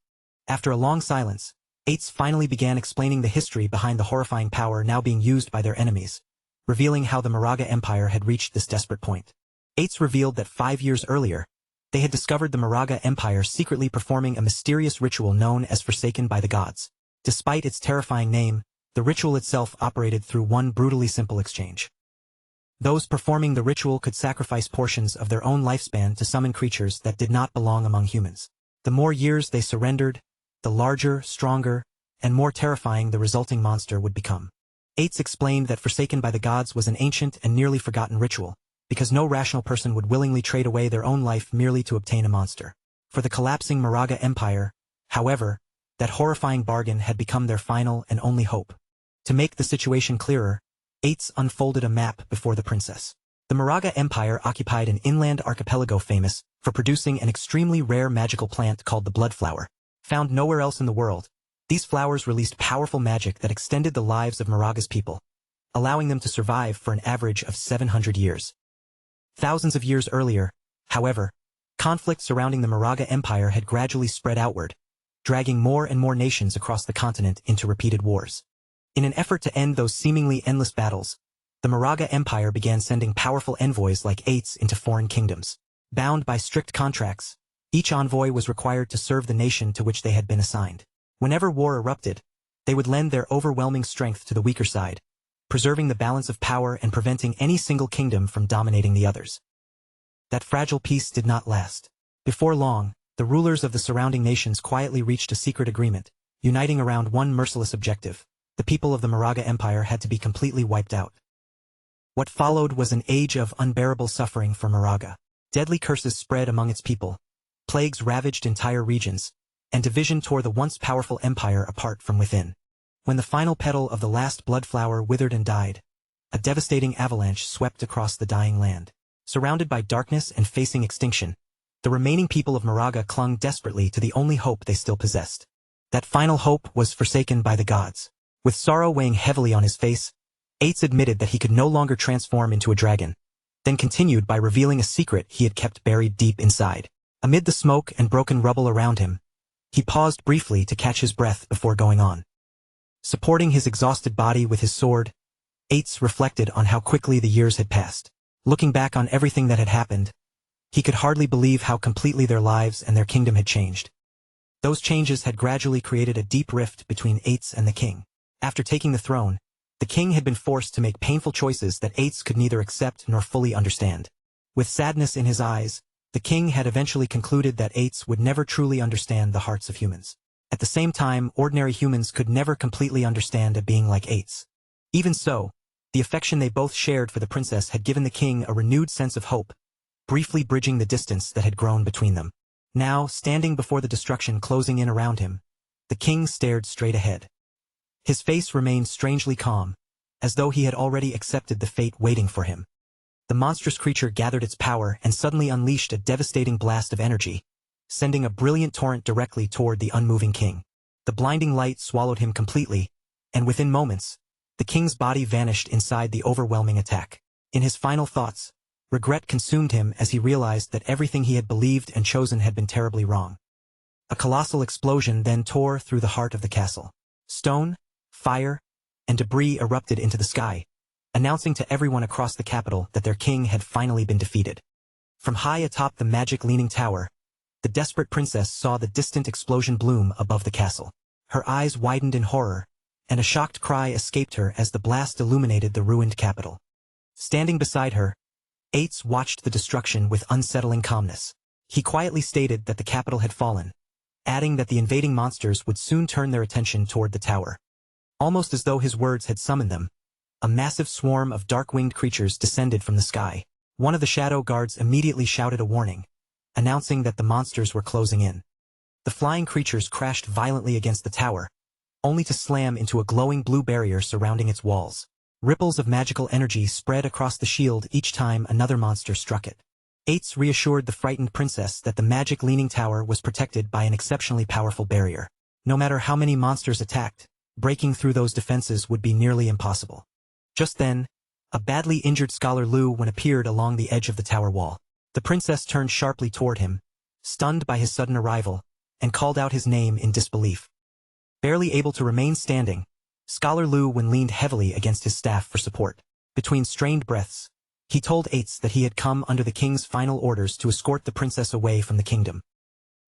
After a long silence, Ates finally began explaining the history behind the horrifying power now being used by their enemies, revealing how the Moraga Empire had reached this desperate point. Ates revealed that 5 years earlier, they had discovered the Moraga Empire secretly performing a mysterious ritual known as Forsaken by the Gods. Despite its terrifying name, the ritual itself operated through one brutally simple exchange. Those performing the ritual could sacrifice portions of their own lifespan to summon creatures that did not belong among humans. The more years they surrendered, the larger, stronger, and more terrifying the resulting monster would become. Ates explained that Forsaken by the Gods was an ancient and nearly forgotten ritual, because no rational person would willingly trade away their own life merely to obtain a monster. For the collapsing Moraga Empire, however, that horrifying bargain had become their final and only hope. To make the situation clearer, Ates unfolded a map before the princess. The Moraga Empire occupied an inland archipelago famous for producing an extremely rare magical plant called the blood flower. Found nowhere else in the world, these flowers released powerful magic that extended the lives of Moraga's people, allowing them to survive for an average of 700 years. Thousands of years earlier, however, conflict surrounding the Moraga Empire had gradually spread outward, dragging more and more nations across the continent into repeated wars. In an effort to end those seemingly endless battles, the Moraga Empire began sending powerful envoys like Ates into foreign kingdoms. Bound by strict contracts, Each envoy was required to serve the nation to which they had been assigned. Whenever war erupted, they would lend their overwhelming strength to the weaker side, preserving the balance of power and preventing any single kingdom from dominating the others. That fragile peace did not last. Before long, the rulers of the surrounding nations quietly reached a secret agreement, uniting around one merciless objective. The people of the Moraga Empire had to be completely wiped out. What followed was an age of unbearable suffering for Moraga. Deadly curses spread among its people, plagues ravaged entire regions, and division tore the once powerful empire apart from within. When the final petal of the last blood flower withered and died, a devastating avalanche swept across the dying land. Surrounded by darkness and facing extinction, the remaining people of Moraga clung desperately to the only hope they still possessed. That final hope was forsaken by the gods. With sorrow weighing heavily on his face, Ates admitted that he could no longer transform into a dragon, then continued by revealing a secret he had kept buried deep inside. Amid the smoke and broken rubble around him, he paused briefly to catch his breath before going on. Supporting his exhausted body with his sword, Ates reflected on how quickly the years had passed. Looking back on everything that had happened, he could hardly believe how completely their lives and their kingdom had changed. Those changes had gradually created a deep rift between Ates and the king. After taking the throne, the king had been forced to make painful choices that Ates could neither accept nor fully understand. With sadness in his eyes, the king had eventually concluded that Ates would never truly understand the hearts of humans. At the same time, ordinary humans could never completely understand a being like Ates. Even so, the affection they both shared for the princess had given the king a renewed sense of hope, briefly bridging the distance that had grown between them. Now, standing before the destruction closing in around him, the king stared straight ahead. His face remained strangely calm, as though he had already accepted the fate waiting for him. The monstrous creature gathered its power and suddenly unleashed a devastating blast of energy, sending a brilliant torrent directly toward the unmoving king. The blinding light swallowed him completely, and within moments, the king's body vanished inside the overwhelming attack. In his final thoughts, regret consumed him as he realized that everything he had believed and chosen had been terribly wrong. A colossal explosion then tore through the heart of the castle. Stone, fire, and debris erupted into the sky, announcing to everyone across the capital that their king had finally been defeated. From high atop the magic leaning tower, the desperate princess saw the distant explosion bloom above the castle. Her eyes widened in horror, and a shocked cry escaped her as the blast illuminated the ruined capital. Standing beside her, Ates watched the destruction with unsettling calmness. He quietly stated that the capital had fallen, adding that the invading monsters would soon turn their attention toward the tower. Almost as though his words had summoned them, a massive swarm of dark-winged creatures descended from the sky. One of the shadow guards immediately shouted a warning, announcing that the monsters were closing in. The flying creatures crashed violently against the tower, only to slam into a glowing blue barrier surrounding its walls. Ripples of magical energy spread across the shield each time another monster struck it. Ates reassured the frightened princess that the magic leaning tower was protected by an exceptionally powerful barrier. No matter how many monsters attacked, breaking through those defenses would be nearly impossible. Just then, a badly injured Scholar Lu appeared along the edge of the tower wall. The princess turned sharply toward him, stunned by his sudden arrival, and called out his name in disbelief. Barely able to remain standing, Scholar Lu leaned heavily against his staff for support. Between strained breaths, he told Ates that he had come under the king's final orders to escort the princess away from the kingdom.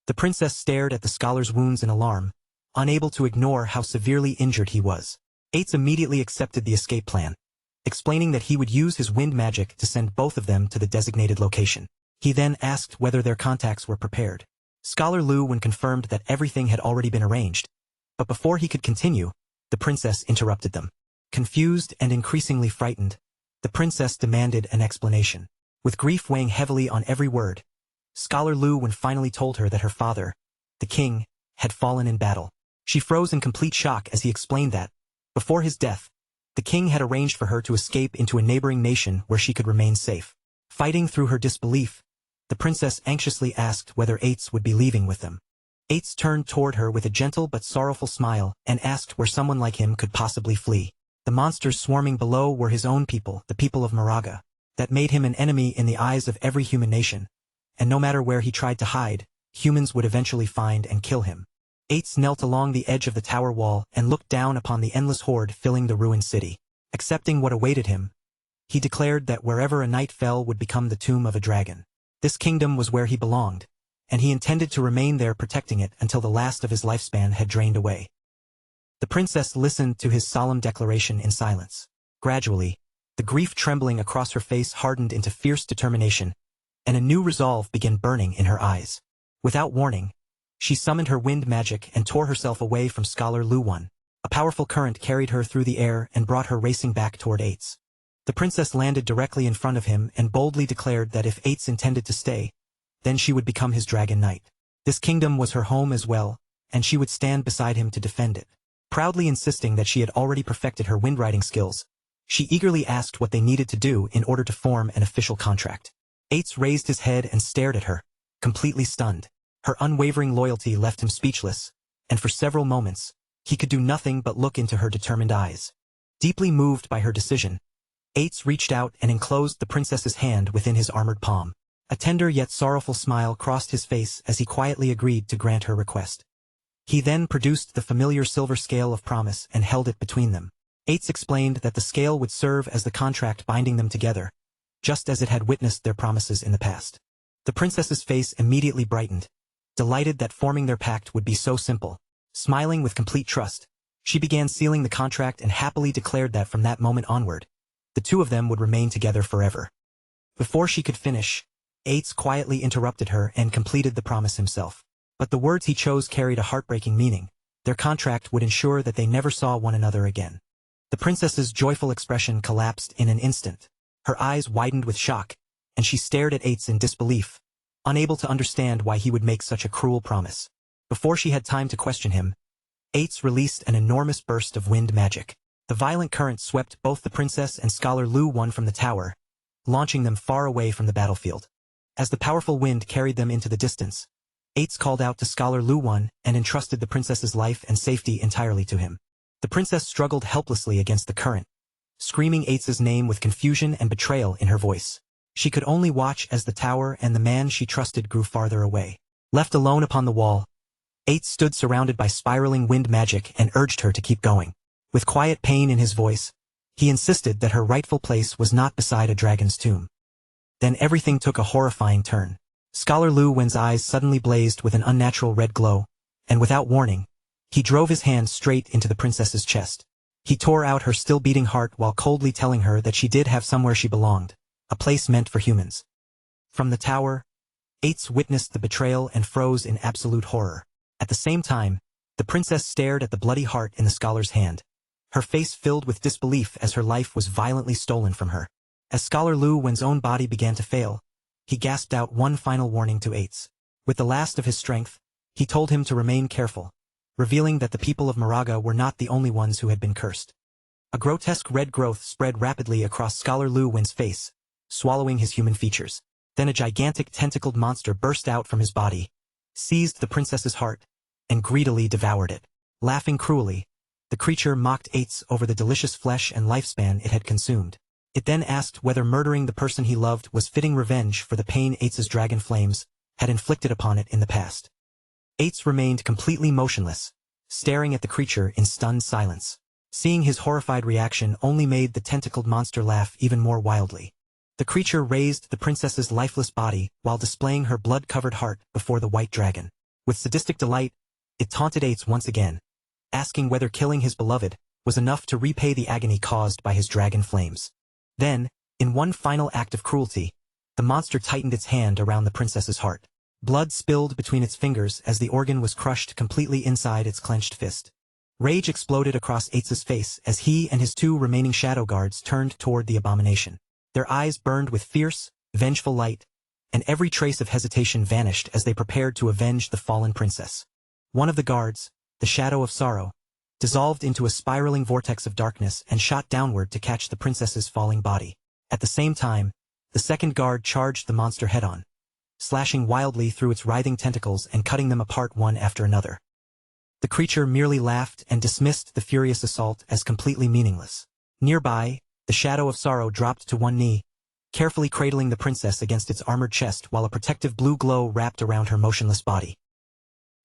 The princess stared at the scholar's wounds in alarm, unable to ignore how severely injured he was. Ates immediately accepted the escape plan, explaining that he would use his wind magic to send both of them to the designated location. He then asked whether their contacts were prepared. Scholar Lu confirmed that everything had already been arranged, but before he could continue, the princess interrupted them. Confused and increasingly frightened, the princess demanded an explanation. With grief weighing heavily on every word, Scholar Lu finally told her that her father, the king, had fallen in battle. She froze in complete shock as he explained that, before his death, the king had arranged for her to escape into a neighboring nation where she could remain safe. Fighting through her disbelief, the princess anxiously asked whether Ates would be leaving with them. Ates turned toward her with a gentle but sorrowful smile and asked where someone like him could possibly flee. The monsters swarming below were his own people, the people of Moraga. That made him an enemy in the eyes of every human nation, and no matter where he tried to hide, humans would eventually find and kill him. Ates knelt along the edge of the tower wall and looked down upon the endless horde filling the ruined city. Accepting what awaited him, he declared that wherever a night fell would become the tomb of a dragon. This kingdom was where he belonged, and he intended to remain there protecting it until the last of his lifespan had drained away. The princess listened to his solemn declaration in silence. Gradually, the grief trembling across her face hardened into fierce determination, and a new resolve began burning in her eyes. Without warning, she summoned her wind magic and tore herself away from Scholar Lu Won. A powerful current carried her through the air and brought her racing back toward Ates. The princess landed directly in front of him and boldly declared that if Ates intended to stay, then she would become his dragon knight. This kingdom was her home as well, and she would stand beside him to defend it. Proudly insisting that she had already perfected her wind-riding skills, she eagerly asked what they needed to do in order to form an official contract. Ates raised his head and stared at her, completely stunned. Her unwavering loyalty left him speechless, and for several moments, he could do nothing but look into her determined eyes. Deeply moved by her decision, Ates reached out and enclosed the princess's hand within his armored palm. A tender yet sorrowful smile crossed his face as he quietly agreed to grant her request. He then produced the familiar silver scale of promise and held it between them. Ates explained that the scale would serve as the contract binding them together, just as it had witnessed their promises in the past. The princess's face immediately brightened, delighted that forming their pact would be so simple. Smiling with complete trust, she began sealing the contract and happily declared that from that moment onward, the two of them would remain together forever. Before she could finish, Ates quietly interrupted her and completed the promise himself. But the words he chose carried a heartbreaking meaning. Their contract would ensure that they never saw one another again. The princess's joyful expression collapsed in an instant. Her eyes widened with shock, and she stared at Ates in disbelief, unable to understand why he would make such a cruel promise. Before she had time to question him, Ates released an enormous burst of wind magic. The violent current swept both the princess and Scholar Lu Won from the tower, launching them far away from the battlefield. As the powerful wind carried them into the distance, Ates called out to Scholar Lu Won and entrusted the princess's life and safety entirely to him. The princess struggled helplessly against the current, screaming Ates's name with confusion and betrayal in her voice. She could only watch as the tower and the man she trusted grew farther away. Left alone upon the wall, Ates stood surrounded by spiraling wind magic and urged her to keep going. With quiet pain in his voice, he insisted that her rightful place was not beside a dragon's tomb. Then everything took a horrifying turn. Scholar Lu Wen's eyes suddenly blazed with an unnatural red glow, and without warning, he drove his hand straight into the princess's chest. He tore out her still-beating heart while coldly telling her that she did have somewhere she belonged, a place meant for humans. From the tower, Ates witnessed the betrayal and froze in absolute horror. At the same time, the princess stared at the bloody heart in the scholar's hand, her face filled with disbelief as her life was violently stolen from her. As Scholar Lu Wen's own body began to fail, he gasped out one final warning to Ates. With the last of his strength, he told him to remain careful, revealing that the people of Moraga were not the only ones who had been cursed. A grotesque red growth spread rapidly across Scholar Lu Wen's face, swallowing his human features. Then a gigantic tentacled monster burst out from his body, seized the princess's heart, and greedily devoured it. Laughing cruelly, the creature mocked Ates over the delicious flesh and lifespan it had consumed. It then asked whether murdering the person he loved was fitting revenge for the pain Ates's dragon flames had inflicted upon it in the past. Ates remained completely motionless, staring at the creature in stunned silence. Seeing his horrified reaction only made the tentacled monster laugh even more wildly. The creature raised the princess's lifeless body while displaying her blood-covered heart before the white dragon. With sadistic delight, it taunted Ates once again, asking whether killing his beloved was enough to repay the agony caused by his dragon flames. Then, in one final act of cruelty, the monster tightened its hand around the princess's heart. Blood spilled between its fingers as the organ was crushed completely inside its clenched fist. Rage exploded across Ates's face as he and his two remaining shadow guards turned toward the abomination. Their eyes burned with fierce, vengeful light, and every trace of hesitation vanished as they prepared to avenge the fallen princess. One of the guards, the Shadow of Sorrow, dissolved into a spiraling vortex of darkness and shot downward to catch the princess's falling body. At the same time, the second guard charged the monster head-on, slashing wildly through its writhing tentacles and cutting them apart one after another. The creature merely laughed and dismissed the furious assault as completely meaningless. Nearby, the Shadow of Sorrow dropped to one knee, carefully cradling the princess against its armored chest while a protective blue glow wrapped around her motionless body.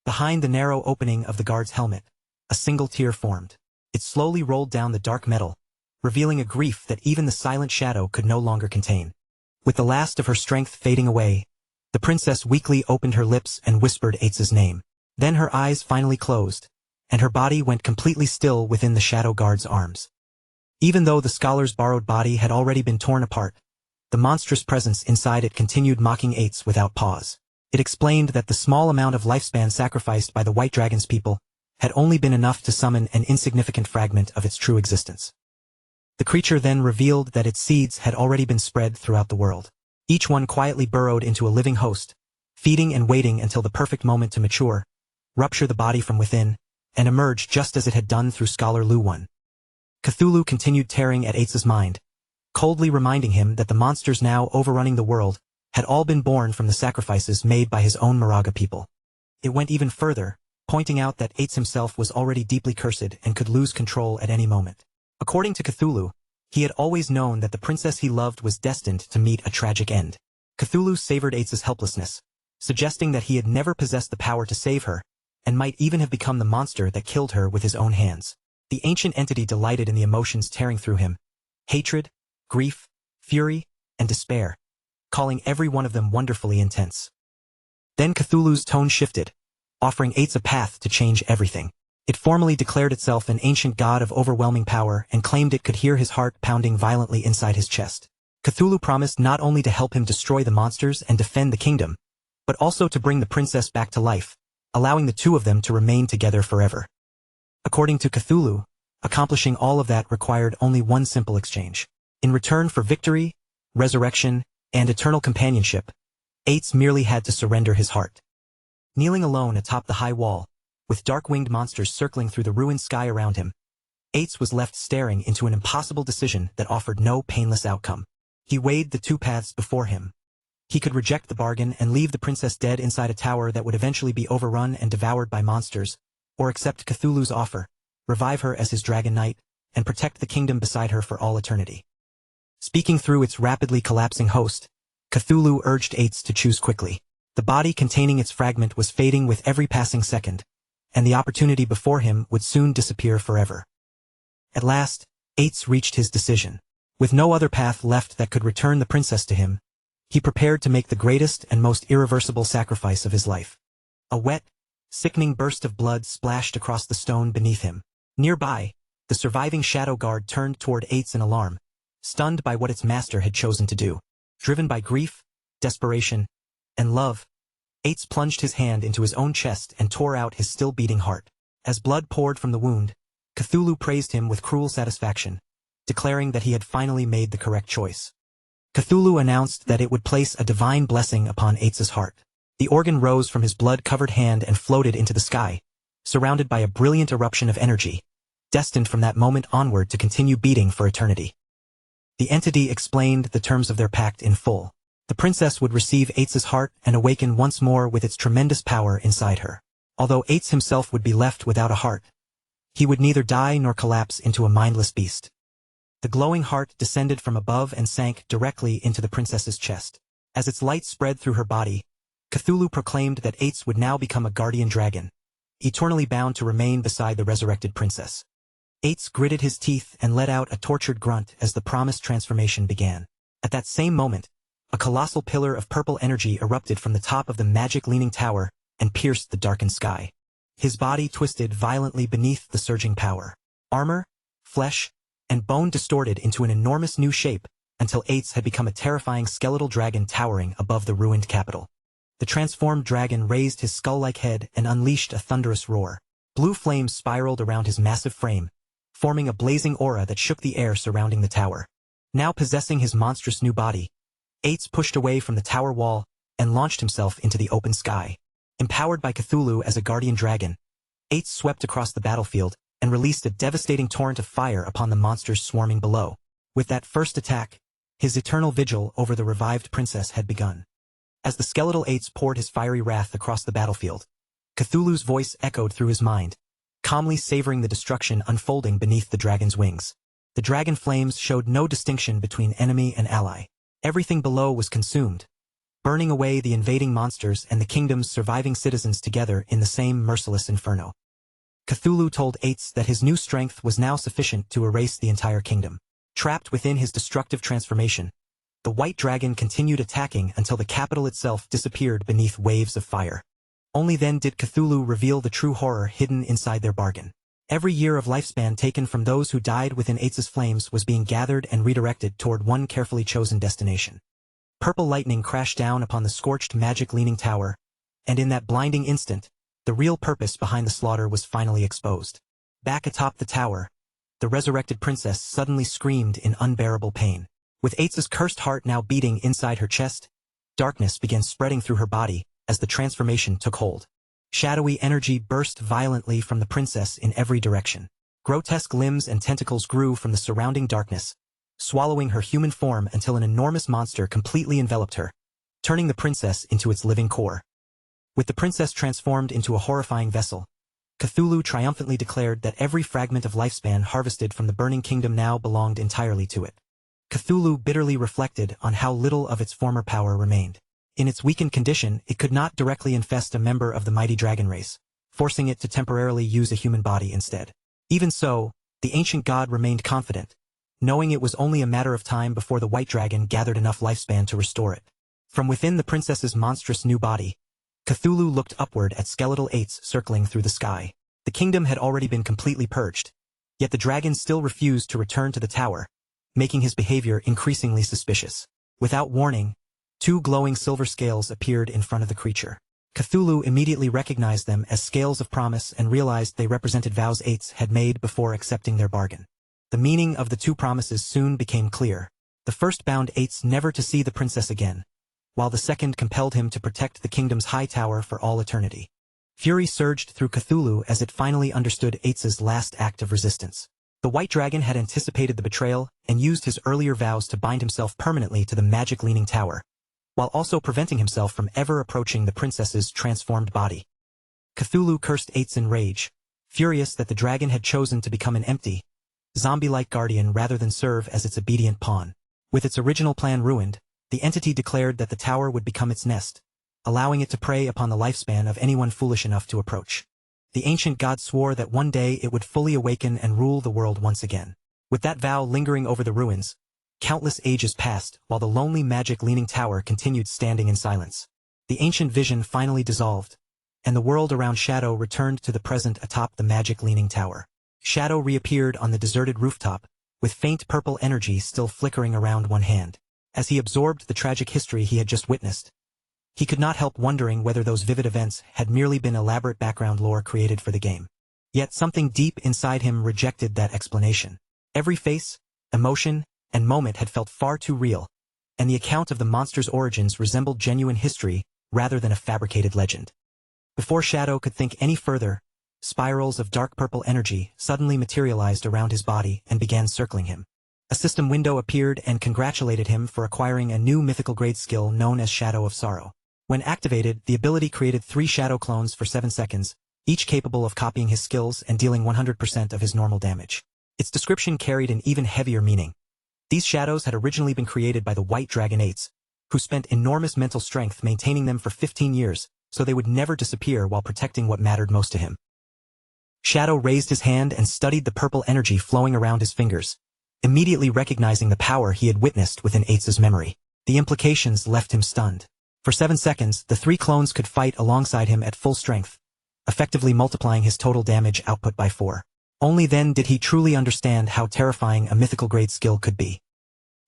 Behind the narrow opening of the guard's helmet, a single tear formed. It slowly rolled down the dark metal, revealing a grief that even the silent shadow could no longer contain. With the last of her strength fading away, The princess weakly opened her lips and whispered Eitz's name. Then her eyes finally closed, and her body went completely still within the shadow guard's arms. Even though the scholar's borrowed body had already been torn apart, the monstrous presence inside it continued mocking Eitz without pause. It explained that the small amount of lifespan sacrificed by the White Dragon's people had only been enough to summon an insignificant fragment of its true existence. The creature then revealed that its seeds had already been spread throughout the world. Each one quietly burrowed into a living host, feeding and waiting until the perfect moment to mature, rupture the body from within, and emerge just as it had done through Scholar Lu 1. Cthulhu continued tearing at Eitz's mind, coldly reminding him that the monsters now overrunning the world had all been born from the sacrifices made by his own Moraga people. It went even further, pointing out that Eitz himself was already deeply cursed and could lose control at any moment. According to Cthulhu, he had always known that the princess he loved was destined to meet a tragic end. Cthulhu savored Eitz's helplessness, suggesting that he had never possessed the power to save her, and might even have become the monster that killed her with his own hands. The ancient entity delighted in the emotions tearing through him: hatred, grief, fury, and despair, calling every one of them wonderfully intense. Then Cthulhu's tone shifted, offering Eitz a path to change everything. It formally declared itself an ancient god of overwhelming power and claimed it could hear his heart pounding violently inside his chest. Cthulhu promised not only to help him destroy the monsters and defend the kingdom, but also to bring the princess back to life, allowing the two of them to remain together forever. According to Cthulhu, accomplishing all of that required only one simple exchange. In return for victory, resurrection, and eternal companionship, Eitz merely had to surrender his heart. Kneeling alone atop the high wall, with dark-winged monsters circling through the ruined sky around him, Eitz was left staring into an impossible decision that offered no painless outcome. He weighed the two paths before him. He could reject the bargain and leave the princess dead inside a tower that would eventually be overrun and devoured by monsters, or accept Cthulhu's offer, revive her as his dragon knight, and protect the kingdom beside her for all eternity. Speaking through its rapidly collapsing host, Cthulhu urged Eitz to choose quickly. The body containing its fragment was fading with every passing second, and the opportunity before him would soon disappear forever. At last, Eitz reached his decision. With no other path left that could return the princess to him, he prepared to make the greatest and most irreversible sacrifice of his life. A wet, sickening burst of blood splashed across the stone beneath him. Nearby, the surviving shadow guard turned toward Eitz in alarm, stunned by what its master had chosen to do. Driven by grief, desperation, and love, Eitz plunged his hand into his own chest and tore out his still-beating heart. As blood poured from the wound, Cthulhu praised him with cruel satisfaction, declaring that he had finally made the correct choice. Cthulhu announced that it would place a divine blessing upon Eitz's heart. The organ rose from his blood-covered hand and floated into the sky, surrounded by a brilliant eruption of energy, destined from that moment onward to continue beating for eternity. The entity explained the terms of their pact in full. The princess would receive Eitz's heart and awaken once more with its tremendous power inside her. Although Eitz himself would be left without a heart, he would neither die nor collapse into a mindless beast. The glowing heart descended from above and sank directly into the princess's chest. As its light spread through her body, Cthulhu proclaimed that Eitz would now become a guardian dragon, eternally bound to remain beside the resurrected princess. Eitz gritted his teeth and let out a tortured grunt as the promised transformation began. At that same moment, a colossal pillar of purple energy erupted from the top of the magic-leaning tower and pierced the darkened sky. His body twisted violently beneath the surging power. Armor, flesh, and bone distorted into an enormous new shape until Eitz had become a terrifying skeletal dragon towering above the ruined capital. The transformed dragon raised his skull-like head and unleashed a thunderous roar. Blue flames spiraled around his massive frame, forming a blazing aura that shook the air surrounding the tower. Now possessing his monstrous new body, Eitz pushed away from the tower wall and launched himself into the open sky. Empowered by Cthulhu as a guardian dragon, Eitz swept across the battlefield and released a devastating torrent of fire upon the monsters swarming below. With that first attack, his eternal vigil over the revived princess had begun. As the skeletal Eitz poured his fiery wrath across the battlefield, Cthulhu's voice echoed through his mind, calmly savoring the destruction unfolding beneath the dragon's wings. The dragon flames showed no distinction between enemy and ally. Everything below was consumed, burning away the invading monsters and the kingdom's surviving citizens together in the same merciless inferno. Cthulhu told Eitz that his new strength was now sufficient to erase the entire kingdom. Trapped within his destructive transformation, The white dragon continued attacking until the capital itself disappeared beneath waves of fire. Only then did Cthulhu reveal the true horror hidden inside their bargain. Every year of lifespan taken from those who died within Eitz's flames was being gathered and redirected toward one carefully chosen destination. Purple lightning crashed down upon the scorched magic-leaning tower, and in that blinding instant, the real purpose behind the slaughter was finally exposed. Back atop the tower, the resurrected princess suddenly screamed in unbearable pain. With Eitz's cursed heart now beating inside her chest, darkness began spreading through her body as the transformation took hold. Shadowy energy burst violently from the princess in every direction. Grotesque limbs and tentacles grew from the surrounding darkness, swallowing her human form until an enormous monster completely enveloped her, turning the princess into its living core. With the princess transformed into a horrifying vessel, Cthulhu triumphantly declared that every fragment of lifespan harvested from the burning kingdom now belonged entirely to it. Cthulhu bitterly reflected on how little of its former power remained. In its weakened condition, it could not directly infest a member of the mighty dragon race, forcing it to temporarily use a human body instead. Even so, the ancient god remained confident, knowing it was only a matter of time before the white dragon gathered enough lifespan to restore it. From within the princess's monstrous new body, Cthulhu looked upward at skeletal Eights circling through the sky. The kingdom had already been completely purged, yet the dragon still refused to return to the tower, making his behavior increasingly suspicious. Without warning, two glowing silver scales appeared in front of the creature. Cthulhu immediately recognized them as scales of promise and realized they represented vows Eights had made before accepting their bargain. The meaning of the two promises soon became clear. The first bound Eights never to see the princess again, while the second compelled him to protect the kingdom's high tower for all eternity. Fury surged through Cthulhu as it finally understood Eitz's last act of resistance. The white dragon had anticipated the betrayal and used his earlier vows to bind himself permanently to the magic-leaning tower, while also preventing himself from ever approaching the princess's transformed body. Cthulhu cursed Eitz in rage, furious that the dragon had chosen to become an empty, zombie-like guardian rather than serve as its obedient pawn. With its original plan ruined, the entity declared that the tower would become its nest, allowing it to prey upon the lifespan of anyone foolish enough to approach. The ancient god swore that one day it would fully awaken and rule the world once again. With that vow lingering over the ruins, countless ages passed while the lonely magic-leaning tower continued standing in silence. The ancient vision finally dissolved, and the world around Shadow returned to the present atop the magic-leaning tower. Shadow reappeared on the deserted rooftop, with faint purple energy still flickering around one hand. As he absorbed the tragic history he had just witnessed, he could not help wondering whether those vivid events had merely been elaborate background lore created for the game. Yet something deep inside him rejected that explanation. Every face, emotion, and moment had felt far too real, and the account of the monster's origins resembled genuine history rather than a fabricated legend. Before Shadow could think any further, spirals of dark purple energy suddenly materialized around his body and began circling him. A system window appeared and congratulated him for acquiring a new mythical grade skill known as Shadow of Sorrow. When activated, the ability created 3 shadow clones for 7 seconds, each capable of copying his skills and dealing 100% of his normal damage. Its description carried an even heavier meaning. These shadows had originally been created by the White Dragon Eights, who spent enormous mental strength maintaining them for 15 years, so they would never disappear while protecting what mattered most to him. Shadow raised his hand and studied the purple energy flowing around his fingers, immediately recognizing the power he had witnessed within Eitz's memory. The implications left him stunned. For 7 seconds, the 3 clones could fight alongside him at full strength, effectively multiplying his total damage output by 4. Only then did he truly understand how terrifying a mythical grade skill could be.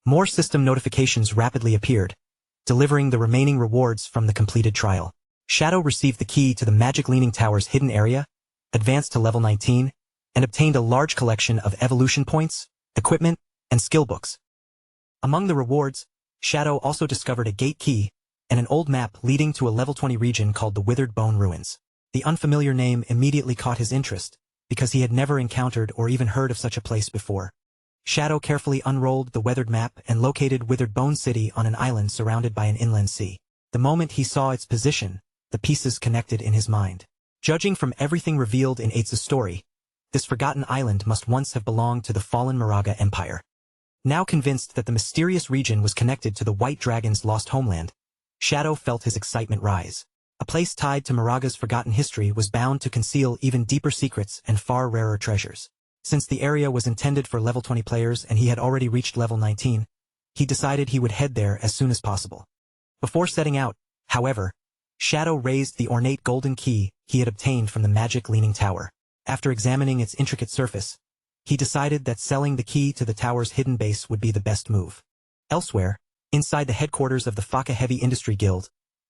More system notifications rapidly appeared, delivering the remaining rewards from the completed trial. Shadow received the key to the magic-leaning tower's hidden area, advanced to level 19, and obtained a large collection of evolution points, equipment, and skill books. Among the rewards, Shadow also discovered a gate key and an old map leading to a level 20 region called the Withered Bone Ruins. The unfamiliar name immediately caught his interest, because he had never encountered or even heard of such a place before. Shadow carefully unrolled the weathered map and located Withered Bone City on an island surrounded by an inland sea. The moment he saw its position, the pieces connected in his mind. Judging from everything revealed in Eitz's story, this forgotten island must once have belonged to the fallen Moraga Empire. Now convinced that the mysterious region was connected to the White Dragon's lost homeland, Shadow felt his excitement rise. A place tied to Moraga's forgotten history was bound to conceal even deeper secrets and far rarer treasures. Since the area was intended for level 20 players and he had already reached level 19, he decided he would head there as soon as possible. Before setting out, however, Shadow raised the ornate golden key he had obtained from the magic Leaning Tower. After examining its intricate surface, he decided that selling the key to the tower's hidden base would be the best move. Elsewhere, inside the headquarters of the Faka Heavy Industry Guild,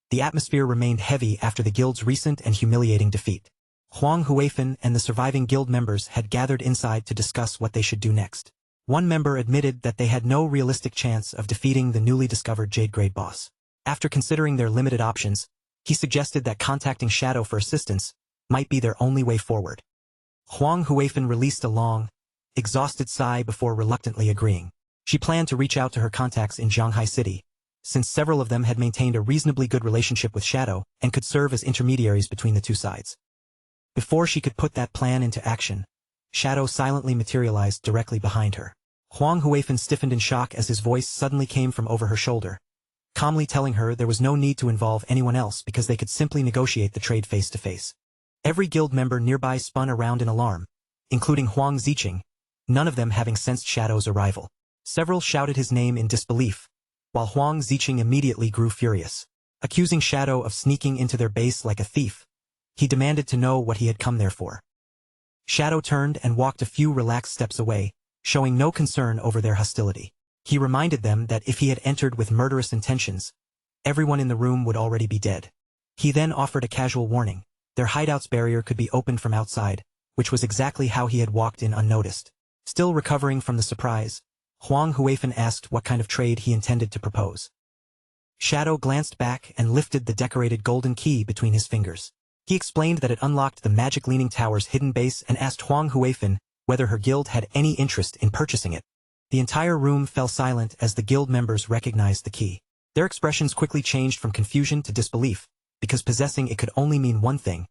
the atmosphere remained heavy after the guild's recent and humiliating defeat. Huang Huifan and the surviving guild members had gathered inside to discuss what they should do next. One member admitted that they had no realistic chance of defeating the newly discovered Jade Grade boss. After considering their limited options, he suggested that contacting Shadow for assistance might be their only way forward. Huang Huifan released a long, exhausted sigh before reluctantly agreeing. She planned to reach out to her contacts in Zhanghai City, since several of them had maintained a reasonably good relationship with Shadow and could serve as intermediaries between the two sides. Before she could put that plan into action, Shadow silently materialized directly behind her. Huang Huifan stiffened in shock as his voice suddenly came from over her shoulder, calmly telling her there was no need to involve anyone else because they could simply negotiate the trade face-to-face. Every guild member nearby spun around in alarm, including Huang Ziqing, none of them having sensed Shadow's arrival. Several shouted his name in disbelief, while Huang Ziqing immediately grew furious. Accusing Shadow of sneaking into their base like a thief, he demanded to know what he had come there for. Shadow turned and walked a few relaxed steps away, showing no concern over their hostility. He reminded them that if he had entered with murderous intentions, everyone in the room would already be dead. He then offered a casual warning. Their hideout's barrier could be opened from outside, which was exactly how he had walked in unnoticed. Still recovering from the surprise, Huang Huifan asked what kind of trade he intended to propose. Shadow glanced back and lifted the decorated golden key between his fingers. He explained that it unlocked the magic Leaning Tower's hidden base and asked Huang Huifan whether her guild had any interest in purchasing it. The entire room fell silent as the guild members recognized the key. Their expressions quickly changed from confusion to disbelief, because possessing it could only mean one thing.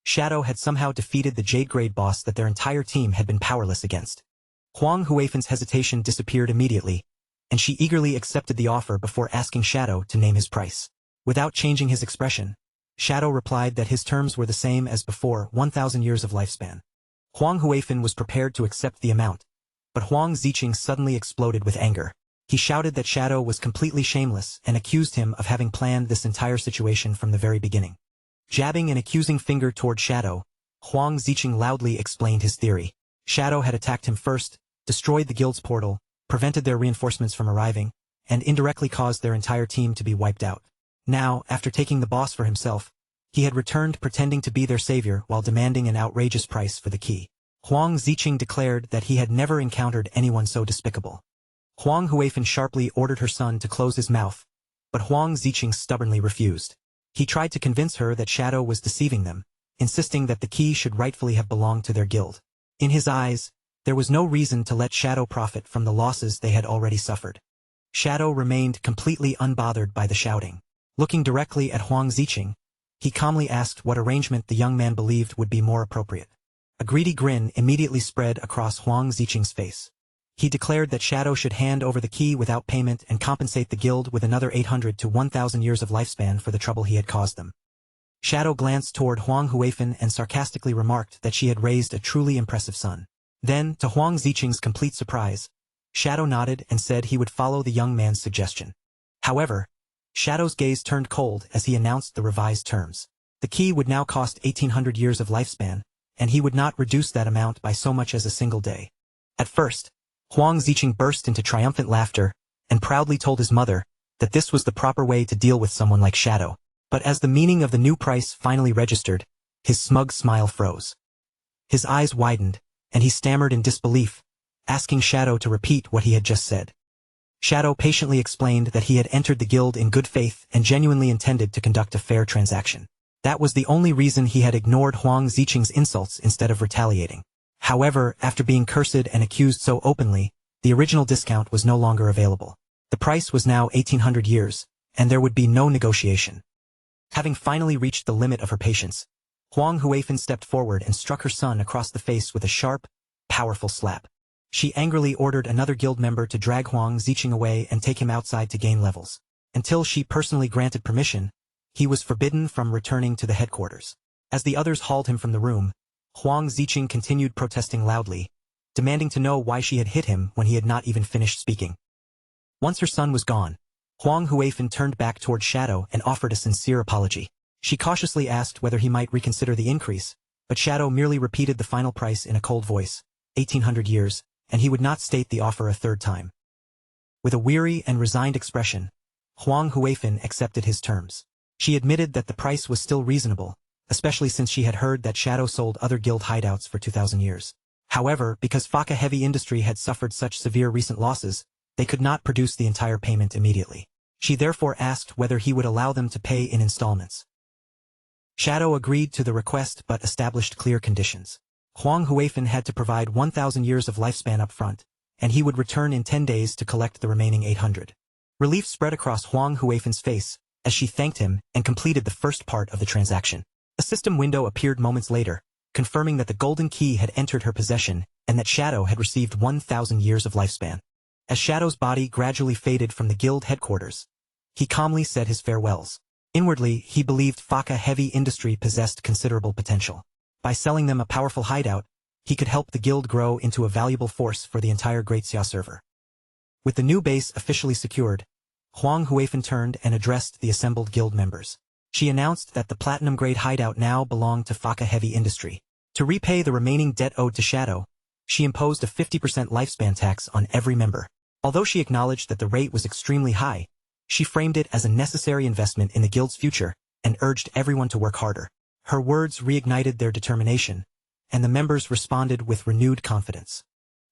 Shadow had somehow defeated the Jade Grade boss that their entire team had been powerless against. Huang Huifan's hesitation disappeared immediately, and she eagerly accepted the offer before asking Shadow to name his price. Without changing his expression, Shadow replied that his terms were the same as before, 1,000 years of lifespan. Huang Huifan was prepared to accept the amount, but Huang Ziqing suddenly exploded with anger. He shouted that Shadow was completely shameless and accused him of having planned this entire situation from the very beginning. Jabbing an accusing finger toward Shadow, Huang Ziqing loudly explained his theory. Shadow had attacked him first, destroyed the guild's portal, prevented their reinforcements from arriving, and indirectly caused their entire team to be wiped out. Now, after taking the boss for himself, he had returned pretending to be their savior while demanding an outrageous price for the key. Huang Ziqing declared that he had never encountered anyone so despicable. Huang Huifan sharply ordered her son to close his mouth, but Huang Ziqing stubbornly refused. He tried to convince her that Shadow was deceiving them, insisting that the key should rightfully have belonged to their guild. In his eyes, there was no reason to let Shadow profit from the losses they had already suffered. Shadow remained completely unbothered by the shouting. Looking directly at Huang Ziqing, he calmly asked what arrangement the young man believed would be more appropriate. A greedy grin immediately spread across Huang Ziqing's face. He declared that Shadow should hand over the key without payment and compensate the guild with another 800 to 1,000 years of lifespan for the trouble he had caused them. Shadow glanced toward Huang Huifan and sarcastically remarked that she had raised a truly impressive son. Then, to Huang Ziqing's complete surprise, Shadow nodded and said he would follow the young man's suggestion. However, Shadow's gaze turned cold as he announced the revised terms. The key would now cost 1,800 years of lifespan, and he would not reduce that amount by so much as a single day. At first, Huang Ziqing burst into triumphant laughter and proudly told his mother that this was the proper way to deal with someone like Shadow. But as the meaning of the new price finally registered, his smug smile froze. His eyes widened, and he stammered in disbelief, asking Shadow to repeat what he had just said. Shadow patiently explained that he had entered the guild in good faith and genuinely intended to conduct a fair transaction. That was the only reason he had ignored Huang Ziqing's insults instead of retaliating. However, after being cursed and accused so openly, the original discount was no longer available. The price was now 1,800 years, and there would be no negotiation. Having finally reached the limit of her patience, Huang Huifan stepped forward and struck her son across the face with a sharp, powerful slap. She angrily ordered another guild member to drag Huang Ziqing away and take him outside to gain levels. Until she personally granted permission, he was forbidden from returning to the headquarters. As the others hauled him from the room, Huang Ziqing continued protesting loudly, demanding to know why she had hit him when he had not even finished speaking. Once her son was gone, Huang Huifan turned back toward Shadow and offered a sincere apology. She cautiously asked whether he might reconsider the increase, but Shadow merely repeated the final price in a cold voice, 1,800 years, and he would not state the offer a third time. With a weary and resigned expression, Huang Huifan accepted his terms. She admitted that the price was still reasonable, especially since she had heard that Shadow sold other guild hideouts for 2,000 years. However, because Faka Heavy Industry had suffered such severe recent losses, they could not produce the entire payment immediately. She therefore asked whether he would allow them to pay in installments. Shadow agreed to the request but established clear conditions. Huang Huifan had to provide 1,000 years of lifespan up front, and he would return in 10 days to collect the remaining 800. Relief spread across Huang Huifan's face as she thanked him and completed the first part of the transaction. A system window appeared moments later, confirming that the golden key had entered her possession and that Shadow had received 1,000 years of lifespan. As Shadow's body gradually faded from the guild headquarters, he calmly said his farewells. Inwardly, he believed Faka Heavy Industry possessed considerable potential. By selling them a powerful hideout, he could help the guild grow into a valuable force for the entire Great Xia server. With the new base officially secured, Huang Huifan turned and addressed the assembled guild members. She announced that the platinum-grade hideout now belonged to Faka Heavy Industry. To repay the remaining debt owed to Shadow, she imposed a 50% lifespan tax on every member. Although she acknowledged that the rate was extremely high, she framed it as a necessary investment in the guild's future and urged everyone to work harder. Her words reignited their determination, and the members responded with renewed confidence.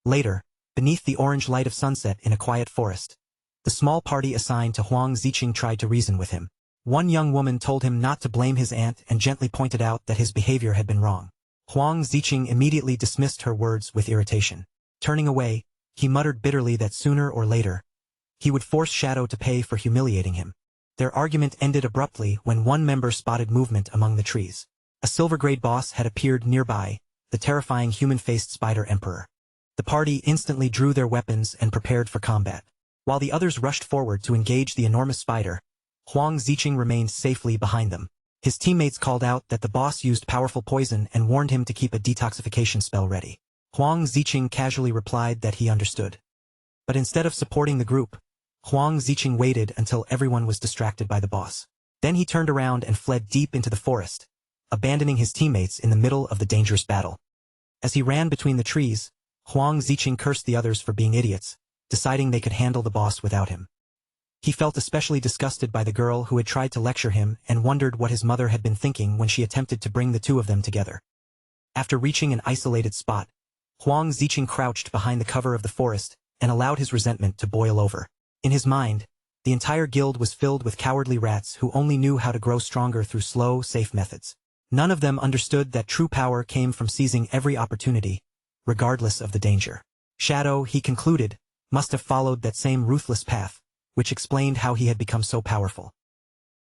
Later, beneath the orange light of sunset in a quiet forest, the small party assigned to Huang Ziqing tried to reason with him. One young woman told him not to blame his aunt and gently pointed out that his behavior had been wrong. Huang Ziqing immediately dismissed her words with irritation. Turning away, he muttered bitterly that sooner or later, he would force Shadow to pay for humiliating him. Their argument ended abruptly when one member spotted movement among the trees. A silver-grade boss had appeared nearby, the terrifying human-faced Spider Emperor. The party instantly drew their weapons and prepared for combat. While the others rushed forward to engage the enormous spider, Huang Ziqing remained safely behind them. His teammates called out that the boss used powerful poison and warned him to keep a detoxification spell ready. Huang Ziqing casually replied that he understood. But instead of supporting the group, Huang Ziqing waited until everyone was distracted by the boss. Then he turned around and fled deep into the forest, abandoning his teammates in the middle of the dangerous battle. As he ran between the trees, Huang Ziqing cursed the others for being idiots, deciding they could handle the boss without him. He felt especially disgusted by the girl who had tried to lecture him and wondered what his mother had been thinking when she attempted to bring the two of them together. After reaching an isolated spot, Huang Ziqing crouched behind the cover of the forest and allowed his resentment to boil over. In his mind, the entire guild was filled with cowardly rats who only knew how to grow stronger through slow, safe methods. None of them understood that true power came from seizing every opportunity, regardless of the danger. Shadow, he concluded, must have followed that same ruthless path, which explained how he had become so powerful.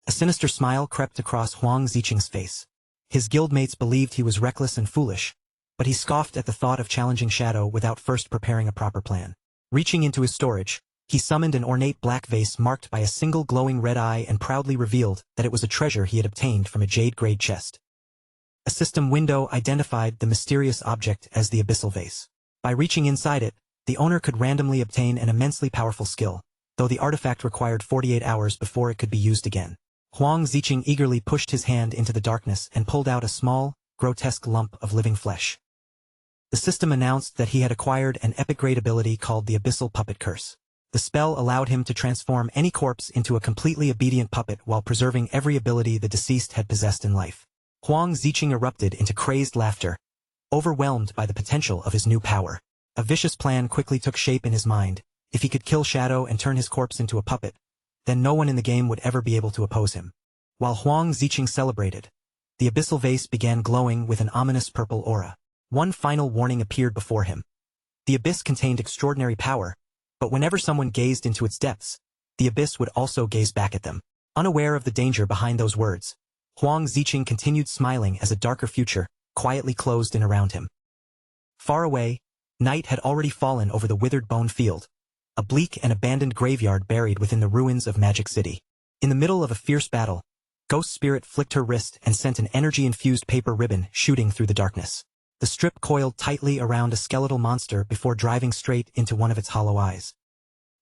A sinister smile crept across Huang Ziqing's face. His guildmates believed he was reckless and foolish, but he scoffed at the thought of challenging Shadow without first preparing a proper plan. Reaching into his storage, he summoned an ornate black vase marked by a single glowing red eye and proudly revealed that it was a treasure he had obtained from a jade-grade chest. A system window identified the mysterious object as the abyssal vase. By reaching inside it, the owner could randomly obtain an immensely powerful skill, though the artifact required 48 hours before it could be used again. Huang Ziqing eagerly pushed his hand into the darkness and pulled out a small, grotesque lump of living flesh. The system announced that he had acquired an epic-grade ability called the Abyssal Puppet Curse. The spell allowed him to transform any corpse into a completely obedient puppet while preserving every ability the deceased had possessed in life. Huang Ziqing erupted into crazed laughter, overwhelmed by the potential of his new power. A vicious plan quickly took shape in his mind. If he could kill Shadow and turn his corpse into a puppet, then no one in the game would ever be able to oppose him. While Huang Ziqing celebrated, the abyssal vase began glowing with an ominous purple aura. One final warning appeared before him. The abyss contained extraordinary power, but whenever someone gazed into its depths, the abyss would also gaze back at them. Unaware of the danger behind those words, Huang Ziqing continued smiling as a darker future quietly closed in around him. Far away, night had already fallen over the withered bone field, a bleak and abandoned graveyard buried within the ruins of Magic City. In the middle of a fierce battle, Ghost Spirit flicked her wrist and sent an energy-infused paper ribbon shooting through the darkness. The strip coiled tightly around a skeletal monster before driving straight into one of its hollow eyes.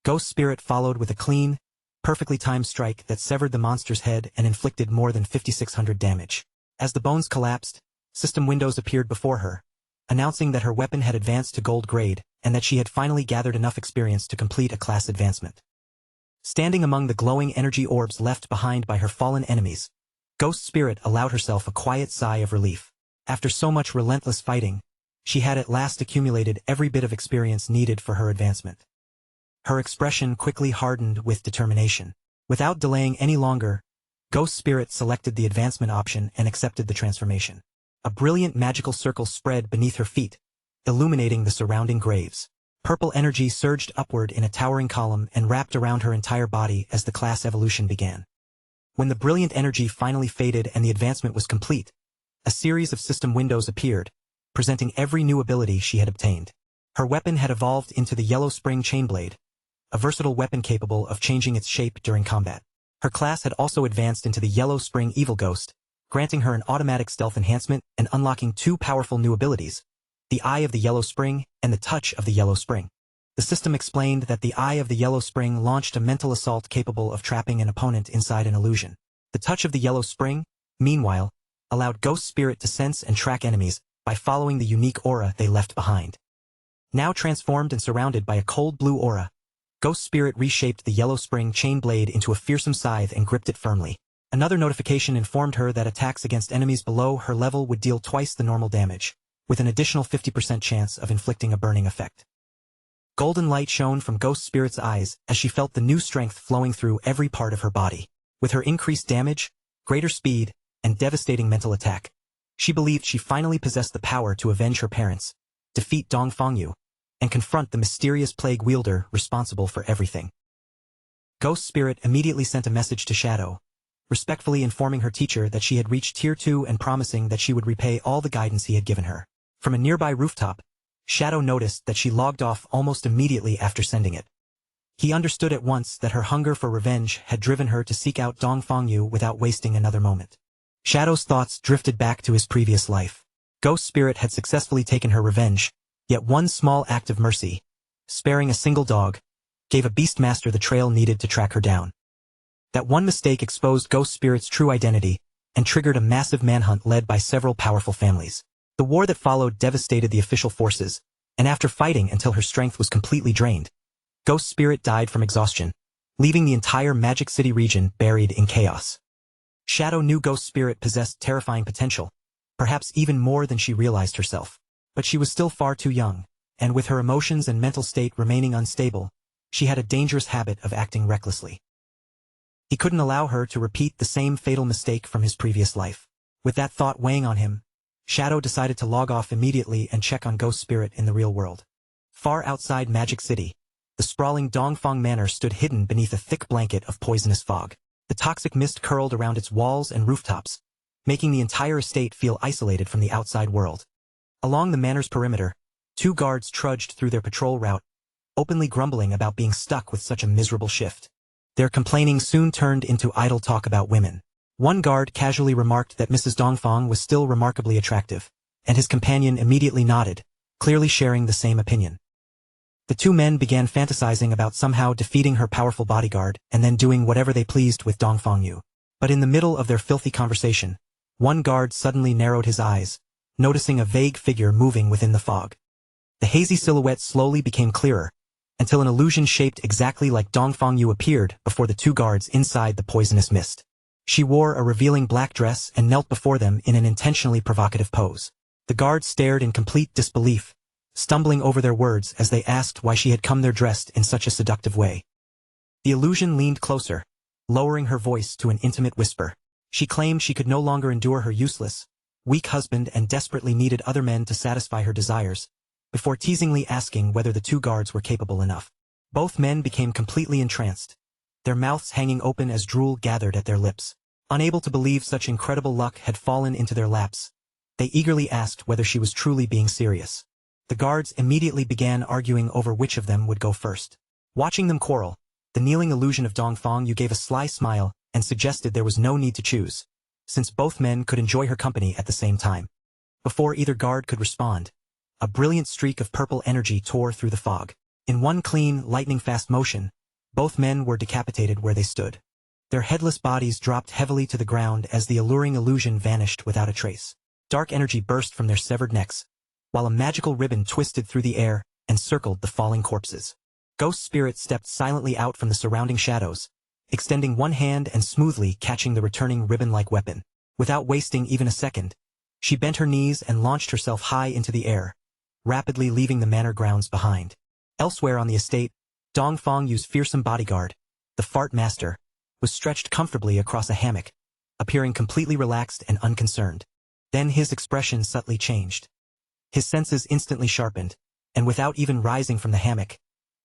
Ghost Spirit followed with a clean, perfectly timed strike that severed the monster's head and inflicted more than 5,600 damage. As the bones collapsed, system windows appeared before her, announcing that her weapon had advanced to gold grade and that she had finally gathered enough experience to complete a class advancement. Standing among the glowing energy orbs left behind by her fallen enemies, Ghost Spirit allowed herself a quiet sigh of relief. After so much relentless fighting, she had at last accumulated every bit of experience needed for her advancement. Her expression quickly hardened with determination. Without delaying any longer, Ghost Spirit selected the advancement option and accepted the transformation. A brilliant magical circle spread beneath her feet, illuminating the surrounding graves. Purple energy surged upward in a towering column and wrapped around her entire body as the class evolution began. When the brilliant energy finally faded and the advancement was complete, a series of system windows appeared, presenting every new ability she had obtained. Her weapon had evolved into the Yellow Spring Chainblade, a versatile weapon capable of changing its shape during combat. Her class had also advanced into the Yellow Spring Evil Ghost, granting her an automatic stealth enhancement and unlocking two powerful new abilities, the Eye of the Yellow Spring and the Touch of the Yellow Spring. The system explained that the Eye of the Yellow Spring launched a mental assault capable of trapping an opponent inside an illusion. The Touch of the Yellow Spring, meanwhile, allowed Ghost Spirit to sense and track enemies by following the unique aura they left behind. Now transformed and surrounded by a cold blue aura, Ghost Spirit reshaped the Yellow Spring Chainblade into a fearsome scythe and gripped it firmly. Another notification informed her that attacks against enemies below her level would deal twice the normal damage, with an additional 50% chance of inflicting a burning effect. Golden light shone from Ghost Spirit's eyes as she felt the new strength flowing through every part of her body. With her increased damage, greater speed, and devastating mental attack, she believed she finally possessed the power to avenge her parents, defeat Dongfang Yu, and confront the mysterious plague wielder responsible for everything. Ghost Spirit immediately sent a message to Shadow, respectfully informing her teacher that she had reached Tier 2 and promising that she would repay all the guidance he had given her. From a nearby rooftop, Shadow noticed that she logged off almost immediately after sending it. He understood at once that her hunger for revenge had driven her to seek out Dongfang Yu without wasting another moment. Shadow's thoughts drifted back to his previous life. Ghost Spirit had successfully taken her revenge, yet one small act of mercy, sparing a single dog, gave a Beastmaster the trail needed to track her down. That one mistake exposed Ghost Spirit's true identity and triggered a massive manhunt led by several powerful families. The war that followed devastated the official forces, and after fighting until her strength was completely drained, Ghost Spirit died from exhaustion, leaving the entire Magic City region buried in chaos. Shadow knew Ghost Spirit possessed terrifying potential, perhaps even more than she realized herself. But she was still far too young, and with her emotions and mental state remaining unstable, she had a dangerous habit of acting recklessly. He couldn't allow her to repeat the same fatal mistake from his previous life. With that thought weighing on him, Shadow decided to log off immediately and check on Ghost Spirit in the real world. Far outside Magic City, the sprawling Dongfang Manor stood hidden beneath a thick blanket of poisonous fog. The toxic mist curled around its walls and rooftops, making the entire estate feel isolated from the outside world. Along the manor's perimeter, two guards trudged through their patrol route, openly grumbling about being stuck with such a miserable shift. Their complaining soon turned into idle talk about women. One guard casually remarked that Mrs. Dongfang was still remarkably attractive, and his companion immediately nodded, clearly sharing the same opinion. The two men began fantasizing about somehow defeating her powerful bodyguard and then doing whatever they pleased with Dongfang Yu. But in the middle of their filthy conversation, one guard suddenly narrowed his eyes, noticing a vague figure moving within the fog. The hazy silhouette slowly became clearer, until an illusion shaped exactly like Dongfang Yu appeared before the two guards inside the poisonous mist. She wore a revealing black dress and knelt before them in an intentionally provocative pose. The guards stared in complete disbelief, stumbling over their words as they asked why she had come there dressed in such a seductive way. The illusion leaned closer, lowering her voice to an intimate whisper. She claimed she could no longer endure her useless, weak husband and desperately needed other men to satisfy her desires, before teasingly asking whether the two guards were capable enough. Both men became completely entranced, their mouths hanging open as drool gathered at their lips. Unable to believe such incredible luck had fallen into their laps, they eagerly asked whether she was truly being serious. The guards immediately began arguing over which of them would go first. Watching them quarrel, the kneeling illusion of Dongfang Yu gave a sly smile and suggested there was no need to choose, since both men could enjoy her company at the same time. Before either guard could respond, a brilliant streak of purple energy tore through the fog. In one clean, lightning-fast motion, both men were decapitated where they stood. Their headless bodies dropped heavily to the ground as the alluring illusion vanished without a trace. Dark energy burst from their severed necks, while a magical ribbon twisted through the air and circled the falling corpses. Ghost Spirit stepped silently out from the surrounding shadows, extending one hand and smoothly catching the returning ribbon-like weapon. Without wasting even a second, she bent her knees and launched herself high into the air, rapidly leaving the manor grounds behind. Elsewhere on the estate, Dongfang Yu's fearsome bodyguard, the Fart Master, was stretched comfortably across a hammock, appearing completely relaxed and unconcerned. Then his expression subtly changed. His senses instantly sharpened, and without even rising from the hammock,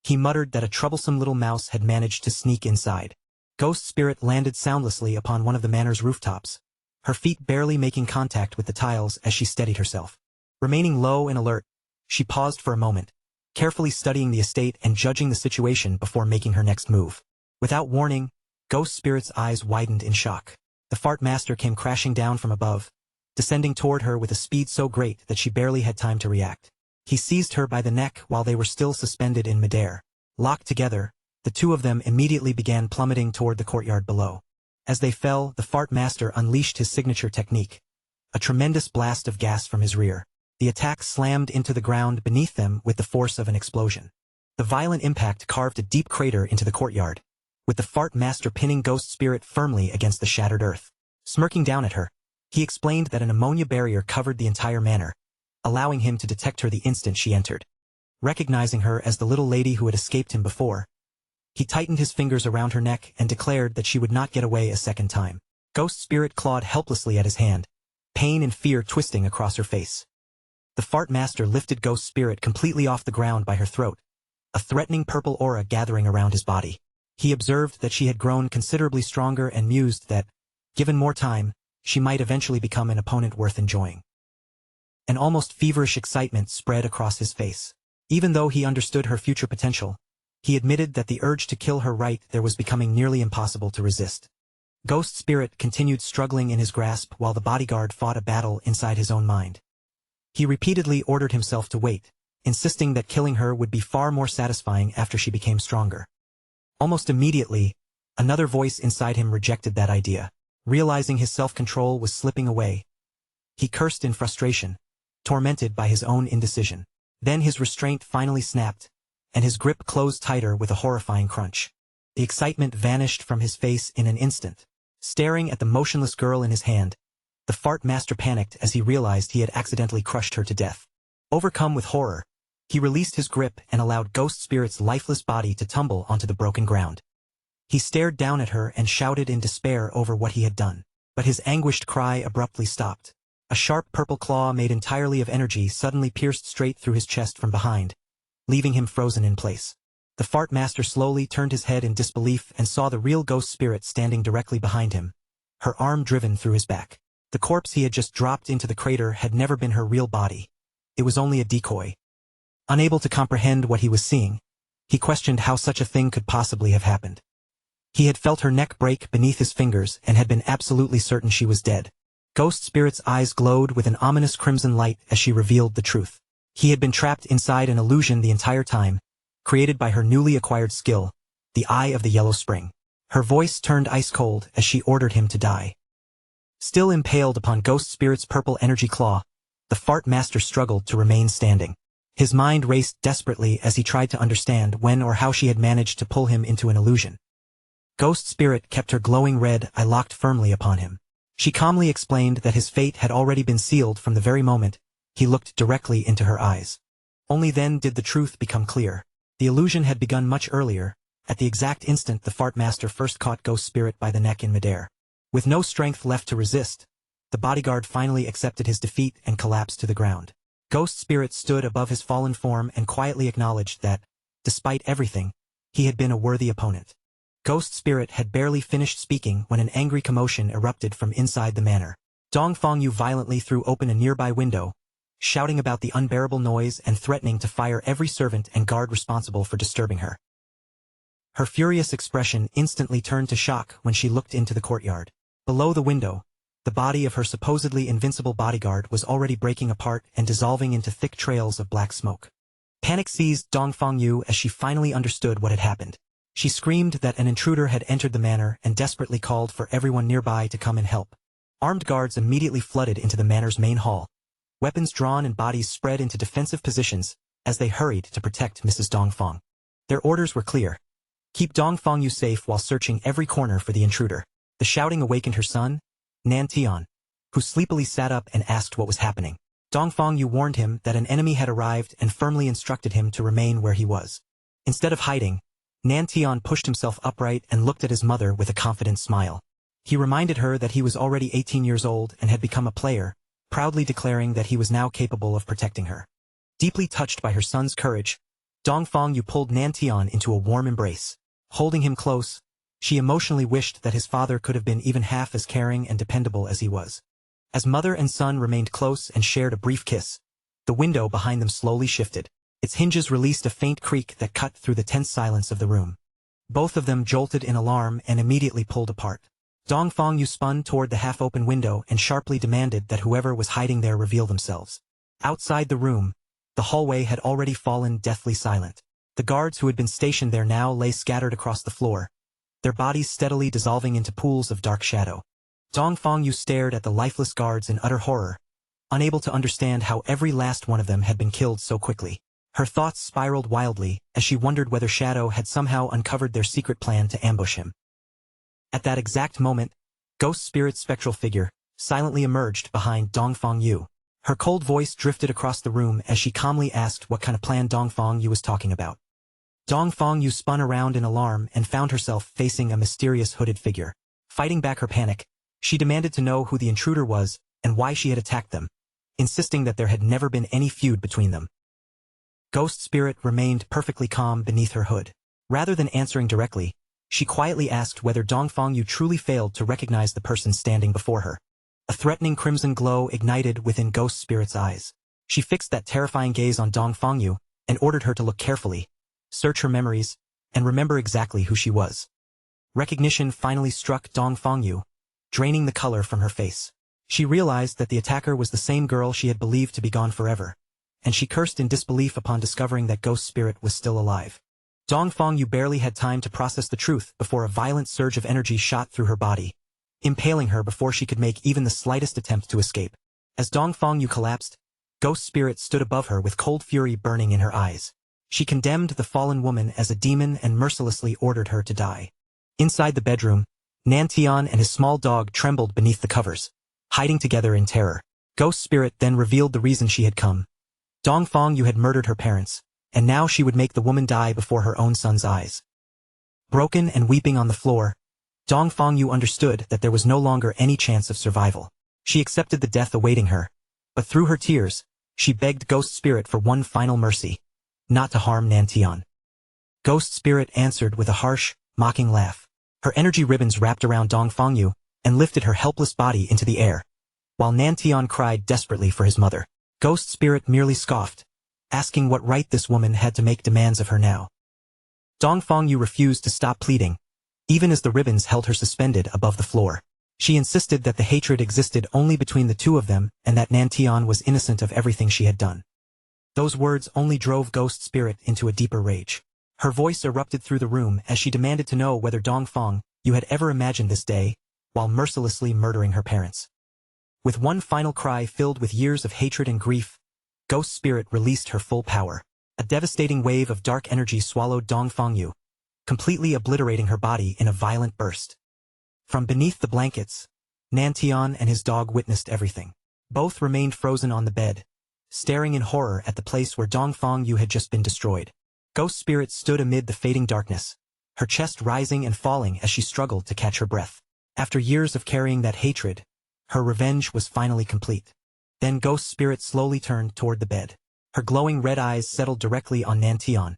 he muttered that a troublesome little mouse had managed to sneak inside. Ghost Spirit landed soundlessly upon one of the manor's rooftops, her feet barely making contact with the tiles as she steadied herself. Remaining low and alert, she paused for a moment, carefully studying the estate and judging the situation before making her next move. Without warning, Ghost Spirit's eyes widened in shock. The Fart Master came crashing down from above, descending toward her with a speed so great that she barely had time to react. He seized her by the neck while they were still suspended in midair. Locked together, the two of them immediately began plummeting toward the courtyard below. As they fell, the Fart Master unleashed his signature technique, a tremendous blast of gas from his rear. The attack slammed into the ground beneath them with the force of an explosion. The violent impact carved a deep crater into the courtyard, with the Fart Master pinning Ghost Spirit firmly against the shattered earth. Smirking down at her, he explained that an ammonia barrier covered the entire manor, allowing him to detect her the instant she entered. Recognizing her as the little lady who had escaped him before, he tightened his fingers around her neck and declared that she would not get away a second time. Ghost Spirit clawed helplessly at his hand, pain and fear twisting across her face. The Fart Master lifted Ghost Spirit completely off the ground by her throat, a threatening purple aura gathering around his body. He observed that she had grown considerably stronger and mused that, given more time, she might eventually become an opponent worth enjoying. An almost feverish excitement spread across his face. Even though he understood her future potential, he admitted that the urge to kill her right there was becoming nearly impossible to resist. Ghost Spirit continued struggling in his grasp while the bodyguard fought a battle inside his own mind. He repeatedly ordered himself to wait, insisting that killing her would be far more satisfying after she became stronger. Almost immediately, another voice inside him rejected that idea. Realizing his self-control was slipping away, he cursed in frustration, tormented by his own indecision. Then his restraint finally snapped, and his grip closed tighter with a horrifying crunch. The excitement vanished from his face in an instant. Staring at the motionless girl in his hand, the Fart Master panicked as he realized he had accidentally crushed her to death. Overcome with horror, he released his grip and allowed Ghost Spirit's lifeless body to tumble onto the broken ground. He stared down at her and shouted in despair over what he had done, but his anguished cry abruptly stopped. A sharp purple claw made entirely of energy suddenly pierced straight through his chest from behind, leaving him frozen in place. The Fart Master slowly turned his head in disbelief and saw the real Ghost Spirit standing directly behind him, her arm driven through his back. The corpse he had just dropped into the crater had never been her real body. It was only a decoy. Unable to comprehend what he was seeing, he questioned how such a thing could possibly have happened. He had felt her neck break beneath his fingers and had been absolutely certain she was dead. Ghost Spirit's eyes glowed with an ominous crimson light as she revealed the truth. He had been trapped inside an illusion the entire time, created by her newly acquired skill, the Eye of the Yellow Spring. Her voice turned ice-cold as she ordered him to die. Still impaled upon Ghost Spirit's purple energy claw, the Fart Master struggled to remain standing. His mind raced desperately as he tried to understand when or how she had managed to pull him into an illusion. Ghost Spirit kept her glowing red eye locked firmly upon him. She calmly explained that his fate had already been sealed from the very moment he looked directly into her eyes. Only then did the truth become clear. The illusion had begun much earlier, at the exact instant the Fart Master first caught Ghost Spirit by the neck in midair. With no strength left to resist, the bodyguard finally accepted his defeat and collapsed to the ground. Ghost Spirit stood above his fallen form and quietly acknowledged that, despite everything, he had been a worthy opponent. Ghost Spirit had barely finished speaking when an angry commotion erupted from inside the manor. Dongfang Yu violently threw open a nearby window, shouting about the unbearable noise and threatening to fire every servant and guard responsible for disturbing her. Her furious expression instantly turned to shock when she looked into the courtyard. Below the window, the body of her supposedly invincible bodyguard was already breaking apart and dissolving into thick trails of black smoke. Panic seized Dongfang Yu as she finally understood what had happened. She screamed that an intruder had entered the manor and desperately called for everyone nearby to come and help. Armed guards immediately flooded into the manor's main hall. Weapons drawn and bodies spread into defensive positions as they hurried to protect Mrs. Dongfang. Their orders were clear. Keep Dongfang Yu safe while searching every corner for the intruder. The shouting awakened her son, Nan Tian, who sleepily sat up and asked what was happening. Dongfang Yu warned him that an enemy had arrived and firmly instructed him to remain where he was. Instead of hiding, Nan Tian pushed himself upright and looked at his mother with a confident smile. He reminded her that he was already 18 years old and had become a player, proudly declaring that he was now capable of protecting her. Deeply touched by her son's courage, Dongfang Yu pulled Nan Tian into a warm embrace. Holding him close, she emotionally wished that his father could have been even half as caring and dependable as he was. As mother and son remained close and shared a brief kiss, the window behind them slowly shifted. Its hinges released a faint creak that cut through the tense silence of the room. Both of them jolted in alarm and immediately pulled apart. Dongfang Yu spun toward the half-open window and sharply demanded that whoever was hiding there reveal themselves. Outside the room, the hallway had already fallen deathly silent. The guards who had been stationed there now lay scattered across the floor, their bodies steadily dissolving into pools of dark shadow. Dongfang Yu stared at the lifeless guards in utter horror, unable to understand how every last one of them had been killed so quickly. Her thoughts spiraled wildly as she wondered whether Shadow had somehow uncovered their secret plan to ambush him. At that exact moment, Ghost Spirit's spectral figure silently emerged behind Dongfang Yu. Her cold voice drifted across the room as she calmly asked what kind of plan Dongfang Yu was talking about. Dongfang Yu spun around in alarm and found herself facing a mysterious hooded figure. Fighting back her panic, she demanded to know who the intruder was and why she had attacked them, insisting that there had never been any feud between them. Ghost Spirit remained perfectly calm beneath her hood. Rather than answering directly, she quietly asked whether Dongfang Yu truly failed to recognize the person standing before her. A threatening crimson glow ignited within Ghost Spirit's eyes. She fixed that terrifying gaze on Dongfang Yu and ordered her to look carefully, search her memories, and remember exactly who she was. Recognition finally struck Dongfang Yu, draining the color from her face. She realized that the attacker was the same girl she had believed to be gone forever, and she cursed in disbelief upon discovering that Ghost Spirit was still alive. Dongfang Yu barely had time to process the truth before a violent surge of energy shot through her body, impaling her before she could make even the slightest attempt to escape. As Dongfang Yu collapsed, Ghost Spirit stood above her with cold fury burning in her eyes. She condemned the fallen woman as a demon and mercilessly ordered her to die. Inside the bedroom, Nantian and his small dog trembled beneath the covers, hiding together in terror. Ghost Spirit then revealed the reason she had come. Dongfang Yu had murdered her parents, and now she would make the woman die before her own son's eyes. Broken and weeping on the floor, Dongfang Yu understood that there was no longer any chance of survival. She accepted the death awaiting her, but through her tears, she begged Ghost Spirit for one final mercy, not to harm Nantian. Ghost Spirit answered with a harsh, mocking laugh. Her energy ribbons wrapped around Dongfang Yu and lifted her helpless body into the air, while Nantian cried desperately for his mother. Ghost Spirit merely scoffed, asking what right this woman had to make demands of her now. Dongfang Yu refused to stop pleading, even as the ribbons held her suspended above the floor. She insisted that the hatred existed only between the two of them and that Nantian was innocent of everything she had done. Those words only drove Ghost Spirit into a deeper rage. Her voice erupted through the room as she demanded to know whether Dongfang Yu had ever imagined this day, while mercilessly murdering her parents. With one final cry filled with years of hatred and grief, Ghost Spirit released her full power. A devastating wave of dark energy swallowed Dongfang Yu, completely obliterating her body in a violent burst. From beneath the blankets, Nantian and his dog witnessed everything. Both remained frozen on the bed, staring in horror at the place where Dongfang Yu had just been destroyed. Ghost Spirit stood amid the fading darkness, her chest rising and falling as she struggled to catch her breath. After years of carrying that hatred, her revenge was finally complete. Then Ghost Spirit slowly turned toward the bed. Her glowing red eyes settled directly on Nantian,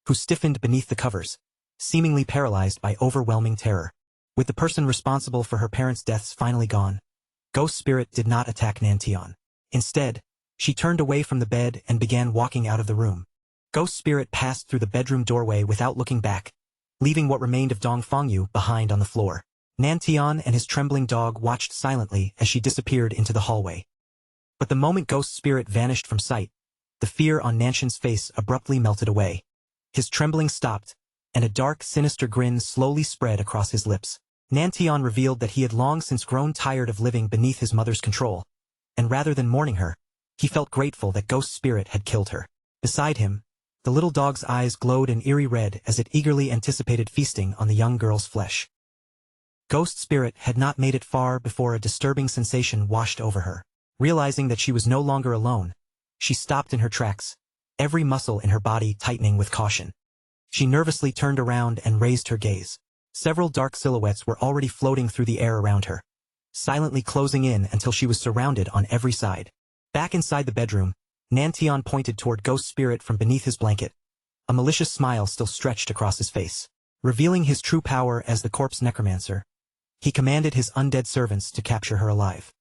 who stiffened beneath the covers, seemingly paralyzed by overwhelming terror. With the person responsible for her parents' deaths finally gone, Ghost Spirit did not attack Nantian. Instead, she turned away from the bed and began walking out of the room. Ghost Spirit passed through the bedroom doorway without looking back, leaving what remained of Dongfang Yu behind on the floor. Nantian and his trembling dog watched silently as she disappeared into the hallway. But the moment Ghost Spirit vanished from sight, the fear on Nanshan's face abruptly melted away. His trembling stopped, and a dark, sinister grin slowly spread across his lips. Nantian revealed that he had long since grown tired of living beneath his mother's control, and rather than mourning her, he felt grateful that Ghost Spirit had killed her. Beside him, the little dog's eyes glowed an eerie red as it eagerly anticipated feasting on the young girl's flesh. Ghost Spirit had not made it far before a disturbing sensation washed over her. Realizing that she was no longer alone, she stopped in her tracks, every muscle in her body tightening with caution. She nervously turned around and raised her gaze. Several dark silhouettes were already floating through the air around her, silently closing in until she was surrounded on every side. Back inside the bedroom, Nantian pointed toward Ghost Spirit from beneath his blanket. A malicious smile still stretched across his face. Revealing his true power as the corpse necromancer, he commanded his undead servants to capture her alive.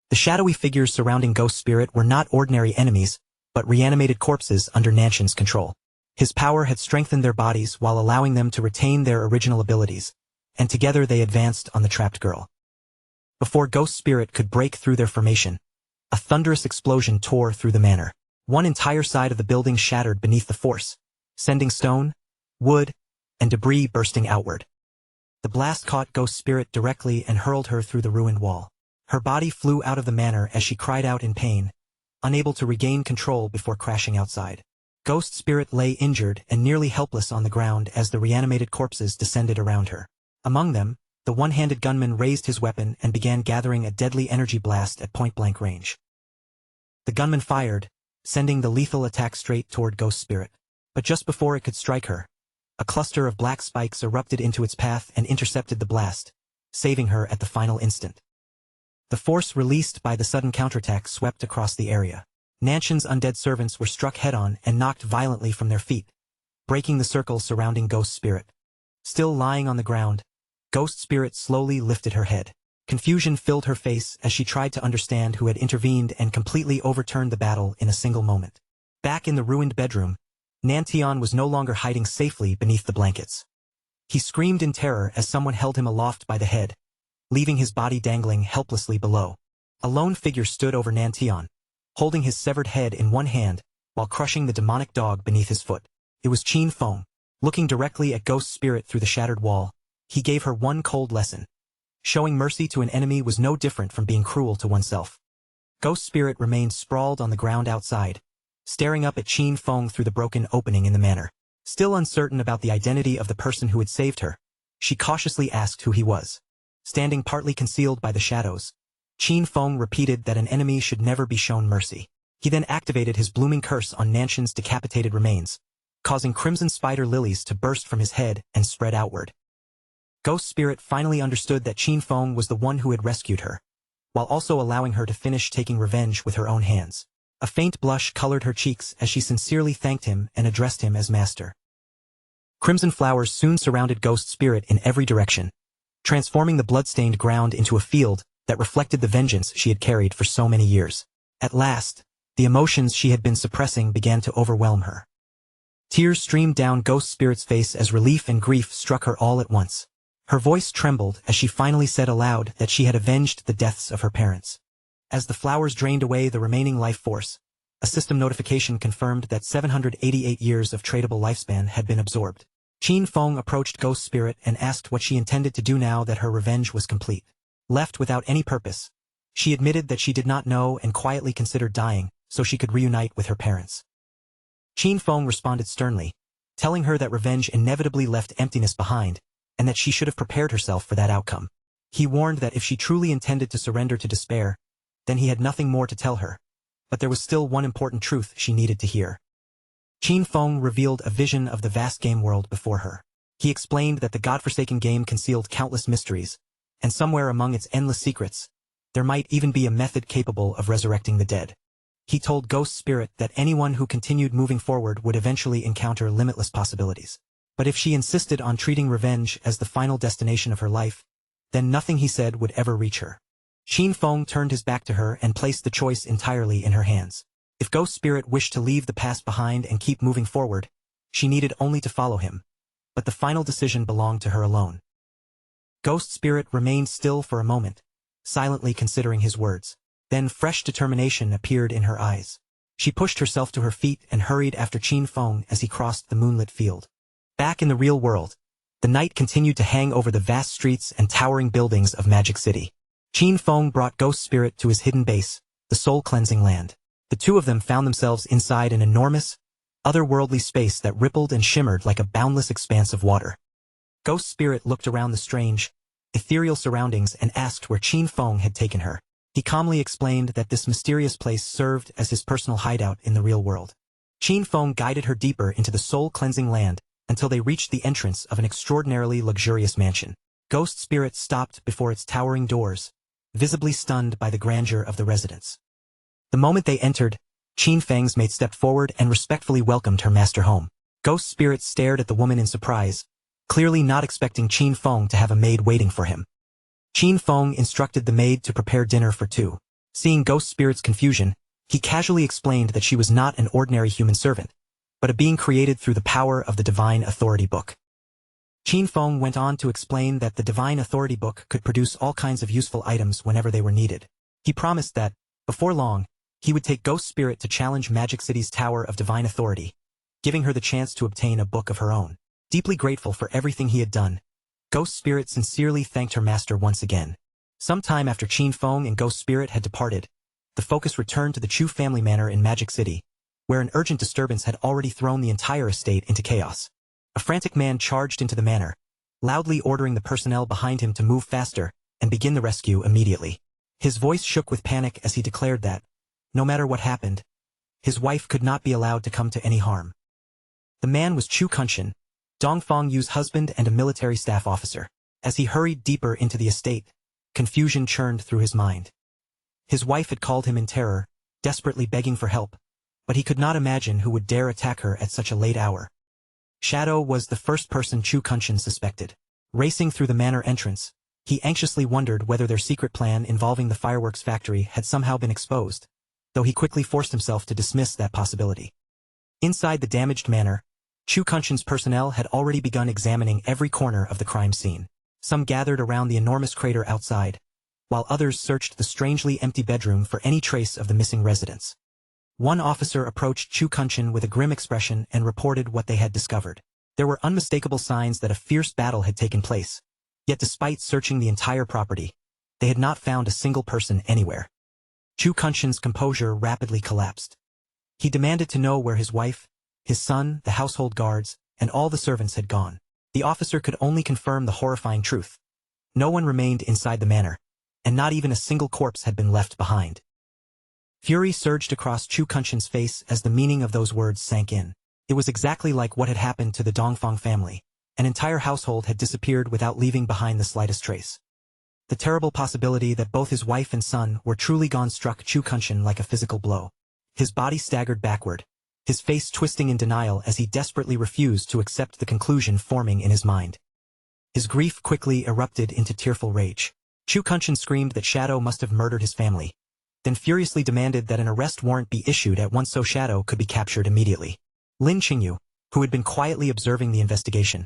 The shadowy figures surrounding Ghost Spirit were not ordinary enemies, but reanimated corpses under Nanshan's control. His power had strengthened their bodies while allowing them to retain their original abilities, and together they advanced on the trapped girl. Before Ghost Spirit could break through their formation, a thunderous explosion tore through the manor. One entire side of the building shattered beneath the force, sending stone, wood, and debris bursting outward. The blast caught Ghost Spirit directly and hurled her through the ruined wall. Her body flew out of the manor as she cried out in pain, unable to regain control before crashing outside. Ghost Spirit lay injured and nearly helpless on the ground as the reanimated corpses descended around her. Among them, the one-handed gunman raised his weapon and began gathering a deadly energy blast at point-blank range. The gunman fired, sending the lethal attack straight toward Ghost Spirit. But just before it could strike her, a cluster of black spikes erupted into its path and intercepted the blast, saving her at the final instant. The force released by the sudden counterattack swept across the area. Nanshan's undead servants were struck head-on and knocked violently from their feet, breaking the circle surrounding Ghost Spirit. Still lying on the ground, Ghost Spirit slowly lifted her head. Confusion filled her face as she tried to understand who had intervened and completely overturned the battle in a single moment. Back in the ruined bedroom, Nantian was no longer hiding safely beneath the blankets. He screamed in terror as someone held him aloft by the head, leaving his body dangling helplessly below. A lone figure stood over Nantian, holding his severed head in one hand while crushing the demonic dog beneath his foot. It was Qin Feng. Looking directly at Ghost Spirit through the shattered wall, he gave her one cold lesson. Showing mercy to an enemy was no different from being cruel to oneself. Ghost Spirit remained sprawled on the ground outside, staring up at Qin Feng through the broken opening in the manor. Still uncertain about the identity of the person who had saved her, she cautiously asked who he was. Standing partly concealed by the shadows, Qin Feng repeated that an enemy should never be shown mercy. He then activated his blooming curse on Nanshan's decapitated remains, causing crimson spider lilies to burst from his head and spread outward. Ghost Spirit finally understood that Qin Feng was the one who had rescued her, while also allowing her to finish taking revenge with her own hands. A faint blush colored her cheeks as she sincerely thanked him and addressed him as master. Crimson flowers soon surrounded Ghost Spirit in every direction, transforming the blood-stained ground into a field that reflected the vengeance she had carried for so many years. At last, the emotions she had been suppressing began to overwhelm her. Tears streamed down Ghost Spirit's face as relief and grief struck her all at once. Her voice trembled as she finally said aloud that she had avenged the deaths of her parents. As the flowers drained away the remaining life force, a system notification confirmed that 788 years of tradable lifespan had been absorbed. Qin Feng approached Ghost Spirit and asked what she intended to do now that her revenge was complete. Left without any purpose, she admitted that she did not know and quietly considered dying so she could reunite with her parents. Qin Feng responded sternly, telling her that revenge inevitably left emptiness behind, and that she should have prepared herself for that outcome. He warned that if she truly intended to surrender to despair, then he had nothing more to tell her, but there was still one important truth she needed to hear. Qin Feng revealed a vision of the vast game world before her. He explained that the godforsaken game concealed countless mysteries, and somewhere among its endless secrets, there might even be a method capable of resurrecting the dead. He told Ghost Spirit that anyone who continued moving forward would eventually encounter limitless possibilities. But if she insisted on treating revenge as the final destination of her life, then nothing he said would ever reach her. Qin Feng turned his back to her and placed the choice entirely in her hands. If Ghost Spirit wished to leave the past behind and keep moving forward, she needed only to follow him, but the final decision belonged to her alone. Ghost Spirit remained still for a moment, silently considering his words. Then fresh determination appeared in her eyes. She pushed herself to her feet and hurried after Qin Feng as he crossed the moonlit field. Back in the real world, the night continued to hang over the vast streets and towering buildings of Magic City. Qin Feng brought Ghost Spirit to his hidden base, the soul-cleansing land. The two of them found themselves inside an enormous, otherworldly space that rippled and shimmered like a boundless expanse of water. Ghost Spirit looked around the strange, ethereal surroundings and asked where Qin Feng had taken her. He calmly explained that this mysterious place served as his personal hideout in the real world. Qin Feng guided her deeper into the soul-cleansing land until they reached the entrance of an extraordinarily luxurious mansion. Ghost Spirit stopped before its towering doors, visibly stunned by the grandeur of the residence. The moment they entered, Qin Feng's maid stepped forward and respectfully welcomed her master home. Ghost Spirit stared at the woman in surprise, clearly not expecting Qin Feng to have a maid waiting for him. Qin Feng instructed the maid to prepare dinner for two. Seeing Ghost Spirit's confusion, he casually explained that she was not an ordinary human servant, but a being created through the power of the Divine Authority Book. Qin Feng went on to explain that the Divine Authority Book could produce all kinds of useful items whenever they were needed. He promised that, before long, he would take Ghost Spirit to challenge Magic City's Tower of Divine Authority, giving her the chance to obtain a book of her own. Deeply grateful for everything he had done, Ghost Spirit sincerely thanked her master once again. Some time after Qin Feng and Ghost Spirit had departed, the focus returned to the Chu family manor in Magic City, where an urgent disturbance had already thrown the entire estate into chaos. A frantic man charged into the manor, loudly ordering the personnel behind him to move faster and begin the rescue immediately. His voice shook with panic as he declared that, no matter what happened, his wife could not be allowed to come to any harm. The man was Chu Kunshan, Dongfang Yu's husband and a military staff officer. As he hurried deeper into the estate, confusion churned through his mind. His wife had called him in terror, desperately begging for help, but he could not imagine who would dare attack her at such a late hour. Shadow was the first person Chu Kunshan suspected. Racing through the manor entrance, he anxiously wondered whether their secret plan involving the fireworks factory had somehow been exposed, though he quickly forced himself to dismiss that possibility. Inside the damaged manor, Chu Kunshan's personnel had already begun examining every corner of the crime scene. Some gathered around the enormous crater outside, while others searched the strangely empty bedroom for any trace of the missing residents. One officer approached Chu Kunshan with a grim expression and reported what they had discovered. There were unmistakable signs that a fierce battle had taken place, yet despite searching the entire property, they had not found a single person anywhere. Chu Kunshan's composure rapidly collapsed. He demanded to know where his wife, his son, the household guards, and all the servants had gone. The officer could only confirm the horrifying truth. No one remained inside the manor, and not even a single corpse had been left behind. Fury surged across Chu Kunshan's face as the meaning of those words sank in. It was exactly like what had happened to the Dongfang family. An entire household had disappeared without leaving behind the slightest trace. The terrible possibility that both his wife and son were truly gone struck Chu Kunshan like a physical blow. His body staggered backward, his face twisting in denial as he desperately refused to accept the conclusion forming in his mind. His grief quickly erupted into tearful rage. Chu Kunshan screamed that Shadow must have murdered his family, then furiously demanded that an arrest warrant be issued at once so Shadow could be captured immediately. Lin Qingyu, who had been quietly observing the investigation,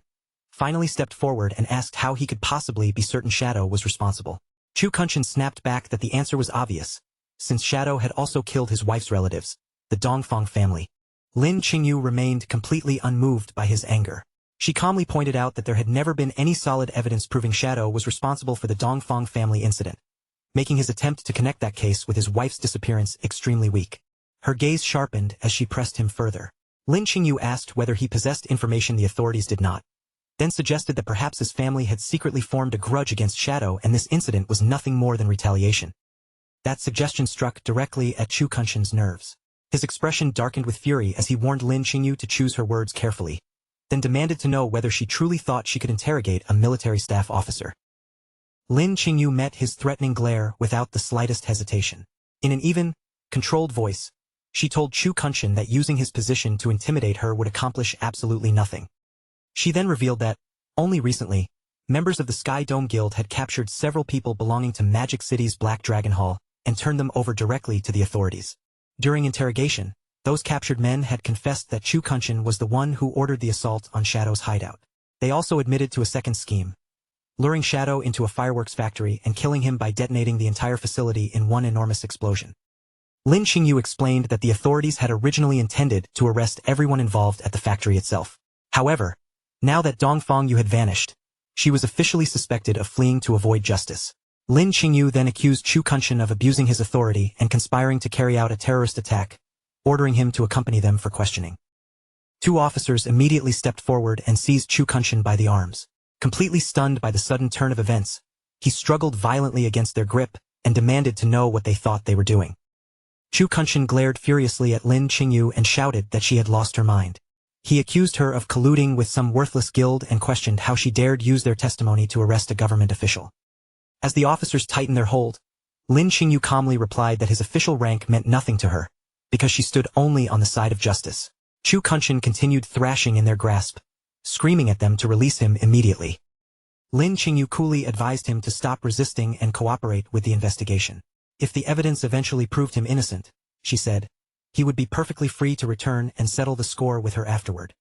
finally stepped forward and asked how he could possibly be certain Shadow was responsible. Chu Kunshan snapped back that the answer was obvious, since Shadow had also killed his wife's relatives, the Dongfang family. Lin Qingyu remained completely unmoved by his anger. She calmly pointed out that there had never been any solid evidence proving Shadow was responsible for the Dongfang family incident, making his attempt to connect that case with his wife's disappearance extremely weak. Her gaze sharpened as she pressed him further. Lin Qingyu asked whether he possessed information the authorities did not, then suggested that perhaps his family had secretly formed a grudge against Shadow and this incident was nothing more than retaliation. That suggestion struck directly at Chu Kunshan's nerves. His expression darkened with fury as he warned Lin Qingyu to choose her words carefully, then demanded to know whether she truly thought she could interrogate a military staff officer. Lin Qingyu met his threatening glare without the slightest hesitation. In an even, controlled voice, she told Chu Kunshan that using his position to intimidate her would accomplish absolutely nothing. She then revealed that, only recently, members of the Sky Dome Guild had captured several people belonging to Magic City's Black Dragon Hall and turned them over directly to the authorities. During interrogation, those captured men had confessed that Chu Kunshan was the one who ordered the assault on Shadow's hideout. They also admitted to a second scheme, luring Shadow into a fireworks factory and killing him by detonating the entire facility in one enormous explosion. Lin Qingyu explained that the authorities had originally intended to arrest everyone involved at the factory itself. However, now that Dongfang Yu had vanished, she was officially suspected of fleeing to avoid justice. Lin Qingyu then accused Chu Kunshan of abusing his authority and conspiring to carry out a terrorist attack, ordering him to accompany them for questioning. Two officers immediately stepped forward and seized Chu Kunshan by the arms. Completely stunned by the sudden turn of events, he struggled violently against their grip and demanded to know what they thought they were doing. Chu Kunshan glared furiously at Lin Qingyu and shouted that she had lost her mind. He accused her of colluding with some worthless guild and questioned how she dared use their testimony to arrest a government official. As the officers tightened their hold, Lin Qingyu calmly replied that his official rank meant nothing to her, because she stood only on the side of justice. Chu Kunshan continued thrashing in their grasp, screaming at them to release him immediately. Lin Qingyu coolly advised him to stop resisting and cooperate with the investigation. If the evidence eventually proved him innocent, she said, he would be perfectly free to return and settle the score with her afterward.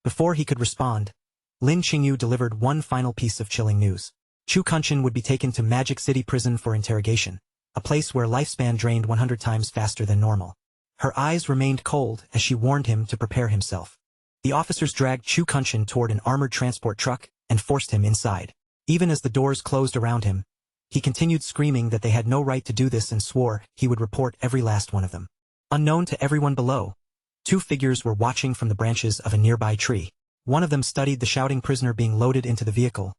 Before he could respond, Lin Qingyu delivered one final piece of chilling news. Chu Kunshan would be taken to Magic City Prison for interrogation, a place where lifespan drained 100 times faster than normal. Her eyes remained cold as she warned him to prepare himself. The officers dragged Chu Kunshan toward an armored transport truck and forced him inside. Even as the doors closed around him, he continued screaming that they had no right to do this and swore he would report every last one of them. Unknown to everyone below, two figures were watching from the branches of a nearby tree. One of them studied the shouting prisoner being loaded into the vehicle,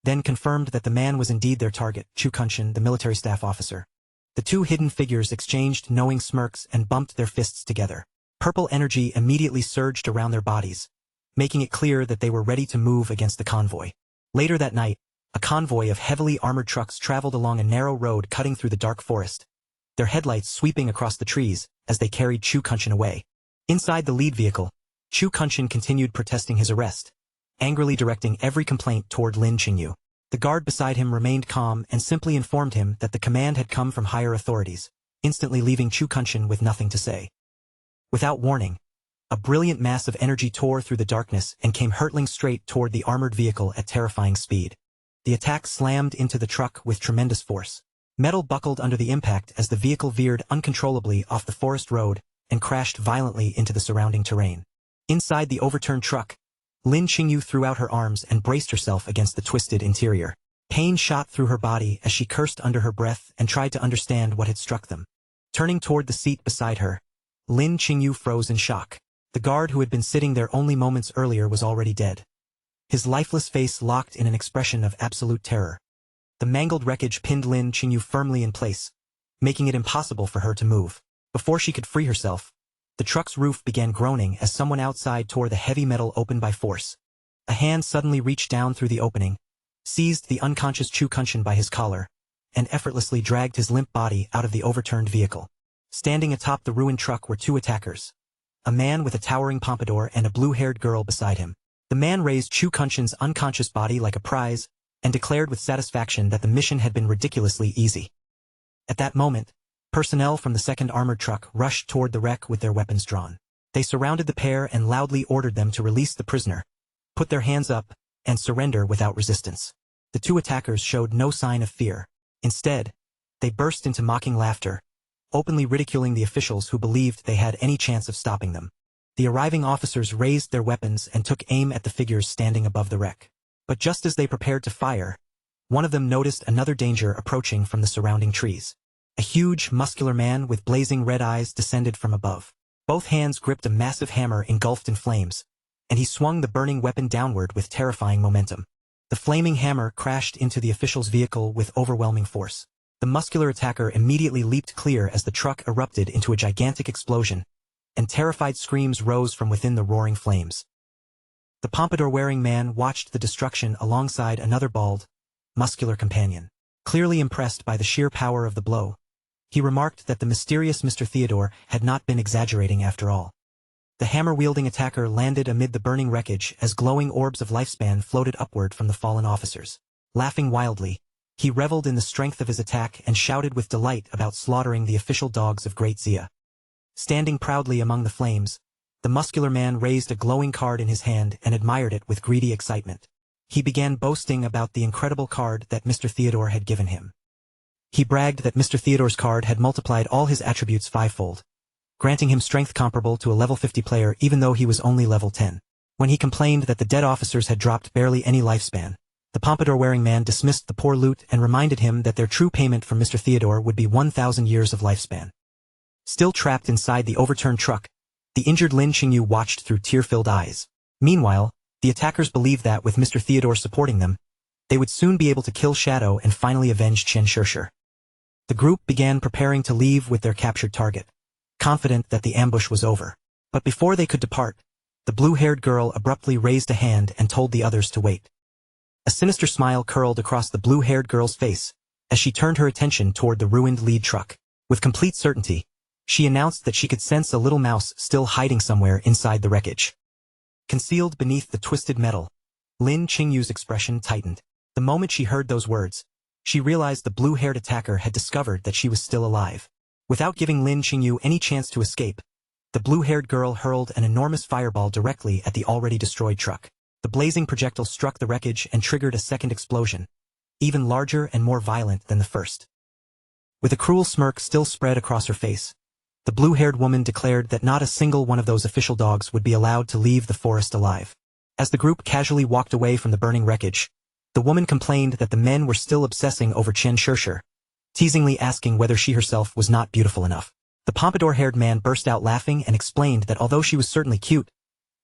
then confirmed that the man was indeed their target, Chu Kunshan, the military staff officer. The two hidden figures exchanged knowing smirks and bumped their fists together. Purple energy immediately surged around their bodies, making it clear that they were ready to move against the convoy. Later that night, a convoy of heavily armored trucks traveled along a narrow road cutting through the dark forest, their headlights sweeping across the trees as they carried Chu Kunshan away. Inside the lead vehicle, Chu Kunshan continued protesting his arrest, angrily directing every complaint toward Lin Qingyu. The guard beside him remained calm and simply informed him that the command had come from higher authorities, instantly leaving Chu Kunshan with nothing to say. Without warning, a brilliant mass of energy tore through the darkness and came hurtling straight toward the armored vehicle at terrifying speed. The attack slammed into the truck with tremendous force. Metal buckled under the impact as the vehicle veered uncontrollably off the forest road and crashed violently into the surrounding terrain. Inside the overturned truck, Lin Qingyu threw out her arms and braced herself against the twisted interior. Pain shot through her body as she cursed under her breath and tried to understand what had struck them. Turning toward the seat beside her, Lin Qingyu froze in shock. The guard who had been sitting there only moments earlier was already dead. His lifeless face locked in an expression of absolute terror. The mangled wreckage pinned Lin Qingyu firmly in place, making it impossible for her to move. Before she could free herself, the truck's roof began groaning as someone outside tore the heavy metal open by force. A hand suddenly reached down through the opening, seized the unconscious Chu Kunshan by his collar, and effortlessly dragged his limp body out of the overturned vehicle. Standing atop the ruined truck were two attackers, a man with a towering pompadour and a blue-haired girl beside him. The man raised Chu Kunshan's unconscious body like a prize and declared with satisfaction that the mission had been ridiculously easy. At that moment, personnel from the second armored truck rushed toward the wreck with their weapons drawn. They surrounded the pair and loudly ordered them to release the prisoner, put their hands up, and surrender without resistance. The two attackers showed no sign of fear. Instead, they burst into mocking laughter, openly ridiculing the officials who believed they had any chance of stopping them. The arriving officers raised their weapons and took aim at the figures standing above the wreck. But just as they prepared to fire, one of them noticed another danger approaching from the surrounding trees. A huge, muscular man with blazing red eyes descended from above. Both hands gripped a massive hammer engulfed in flames, and he swung the burning weapon downward with terrifying momentum. The flaming hammer crashed into the official's vehicle with overwhelming force. The muscular attacker immediately leaped clear as the truck erupted into a gigantic explosion, and terrified screams rose from within the roaring flames. The pompadour-wearing man watched the destruction alongside another bald, muscular companion. Clearly impressed by the sheer power of the blow, he remarked that the mysterious Mr. Theodore had not been exaggerating after all. The hammer-wielding attacker landed amid the burning wreckage as glowing orbs of lifespan floated upward from the fallen officers. Laughing wildly, he reveled in the strength of his attack and shouted with delight about slaughtering the official dogs of Great Zia. Standing proudly among the flames, the muscular man raised a glowing card in his hand and admired it with greedy excitement. He began boasting about the incredible card that Mr. Theodore had given him. He bragged that Mr. Theodore's card had multiplied all his attributes fivefold, granting him strength comparable to a level 50 player even though he was only level 10. When he complained that the dead officers had dropped barely any lifespan, the pompadour-wearing man dismissed the poor loot and reminded him that their true payment from Mr. Theodore would be 1,000 years of lifespan. Still trapped inside the overturned truck, the injured Lin Qingyu watched through tear-filled eyes. Meanwhile, the attackers believed that with Mr. Theodore supporting them, they would soon be able to kill Shadow and finally avenge Chen Shirshir. The group began preparing to leave with their captured target, confident that the ambush was over. But before they could depart, the blue-haired girl abruptly raised a hand and told the others to wait. A sinister smile curled across the blue-haired girl's face as she turned her attention toward the ruined lead truck. With complete certainty, she announced that she could sense a little mouse still hiding somewhere inside the wreckage. Concealed beneath the twisted metal, Lin Qingyu's expression tightened. The moment she heard those words, she realized the blue-haired attacker had discovered that she was still alive. Without giving Lin Qingyu any chance to escape, the blue-haired girl hurled an enormous fireball directly at the already destroyed truck. The blazing projectile struck the wreckage and triggered a second explosion, even larger and more violent than the first. With a cruel smirk still spread across her face, the blue-haired woman declared that not a single one of those official dogs would be allowed to leave the forest alive. As the group casually walked away from the burning wreckage, the woman complained that the men were still obsessing over Chen Shirshir, teasingly asking whether she herself was not beautiful enough. The pompadour-haired man burst out laughing and explained that although she was certainly cute,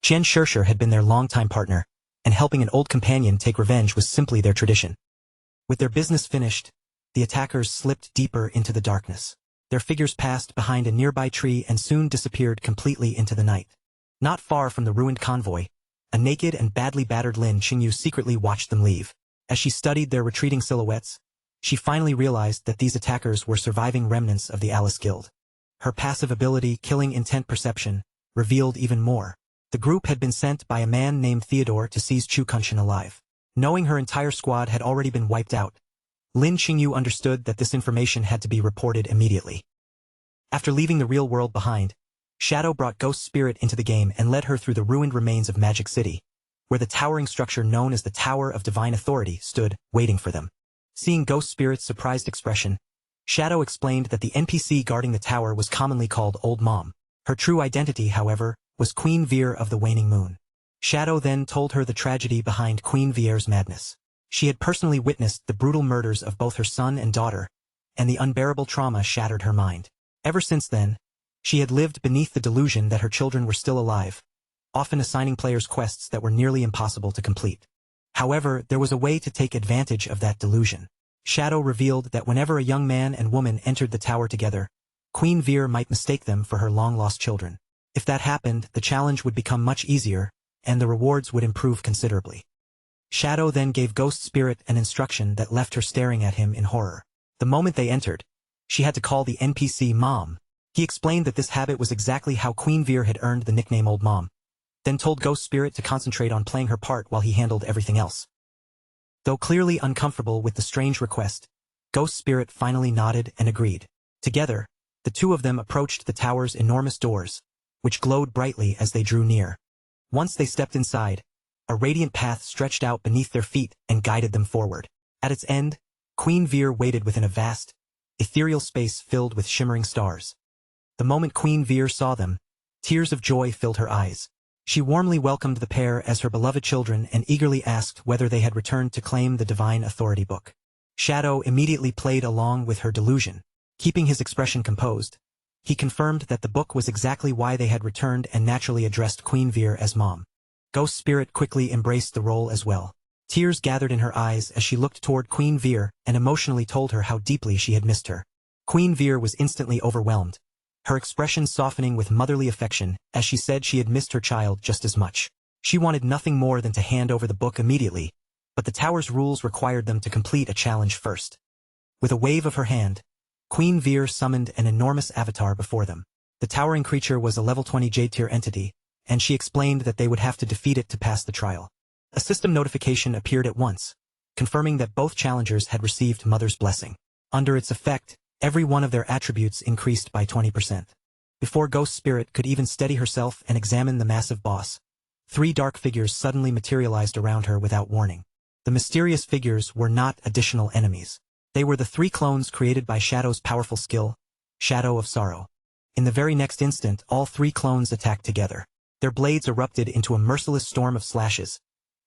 Chen Shirshir had been their longtime partner, and helping an old companion take revenge was simply their tradition. With their business finished, the attackers slipped deeper into the darkness. Their figures passed behind a nearby tree and soon disappeared completely into the night. Not far from the ruined convoy, a naked and badly battered Lin Qingyu secretly watched them leave. As she studied their retreating silhouettes, she finally realized that these attackers were surviving remnants of the Alice Guild. Her passive ability, Killing Intent Perception, revealed even more. The group had been sent by a man named Theodore to seize Chu Kunshan alive. Knowing her entire squad had already been wiped out, Lin Qingyu understood that this information had to be reported immediately. After leaving the real world behind, Shadow brought Ghost Spirit into the game and led her through the ruined remains of Magic City, where the towering structure known as the Tower of Divine Authority stood, waiting for them. Seeing Ghost Spirit's surprised expression, Shadow explained that the NPC guarding the tower was commonly called Old Mom. Her true identity, however, was Queen Veer of the Waning Moon. Shadow then told her the tragedy behind Queen Veer's madness. She had personally witnessed the brutal murders of both her son and daughter, and the unbearable trauma shattered her mind. Ever since then, she had lived beneath the delusion that her children were still alive, often assigning players quests that were nearly impossible to complete. However, there was a way to take advantage of that delusion. Shadow revealed that whenever a young man and woman entered the tower together, Queen Veer might mistake them for her long-lost children. If that happened, the challenge would become much easier, and the rewards would improve considerably. Shadow then gave Ghost Spirit an instruction that left her staring at him in horror. The moment they entered, she had to call the NPC Mom. He explained that this habit was exactly how Queen Veer had earned the nickname Old Mom, then told Ghost Spirit to concentrate on playing her part while he handled everything else. Though clearly uncomfortable with the strange request, Ghost Spirit finally nodded and agreed. Together, the two of them approached the tower's enormous doors, which glowed brightly as they drew near. Once they stepped inside, a radiant path stretched out beneath their feet and guided them forward. At its end, Queen Veer waited within a vast, ethereal space filled with shimmering stars. The moment Queen Veer saw them, tears of joy filled her eyes. She warmly welcomed the pair as her beloved children and eagerly asked whether they had returned to claim the Divine Authority book. Shadow immediately played along with her delusion. Keeping his expression composed, he confirmed that the book was exactly why they had returned and naturally addressed Queen Veer as Mom. Ghost Spirit quickly embraced the role as well. Tears gathered in her eyes as she looked toward Queen Veer and emotionally told her how deeply she had missed her. Queen Veer was instantly overwhelmed, her expression softening with motherly affection as she said she had missed her child just as much. She wanted nothing more than to hand over the book immediately, but the tower's rules required them to complete a challenge first. With a wave of her hand, Queen Veer summoned an enormous avatar before them. The towering creature was a level 20 Jade tier entity, and she explained that they would have to defeat it to pass the trial. A system notification appeared at once, confirming that both challengers had received Mother's blessing. Under its effect, every one of their attributes increased by 20%. Before Ghost Spirit could even steady herself and examine the massive boss, 3 dark figures suddenly materialized around her without warning. The mysterious figures were not additional enemies. They were the 3 clones created by Shadow's powerful skill, Shadow of Sorrow. In the very next instant, all 3 clones attacked together. Their blades erupted into a merciless storm of slashes,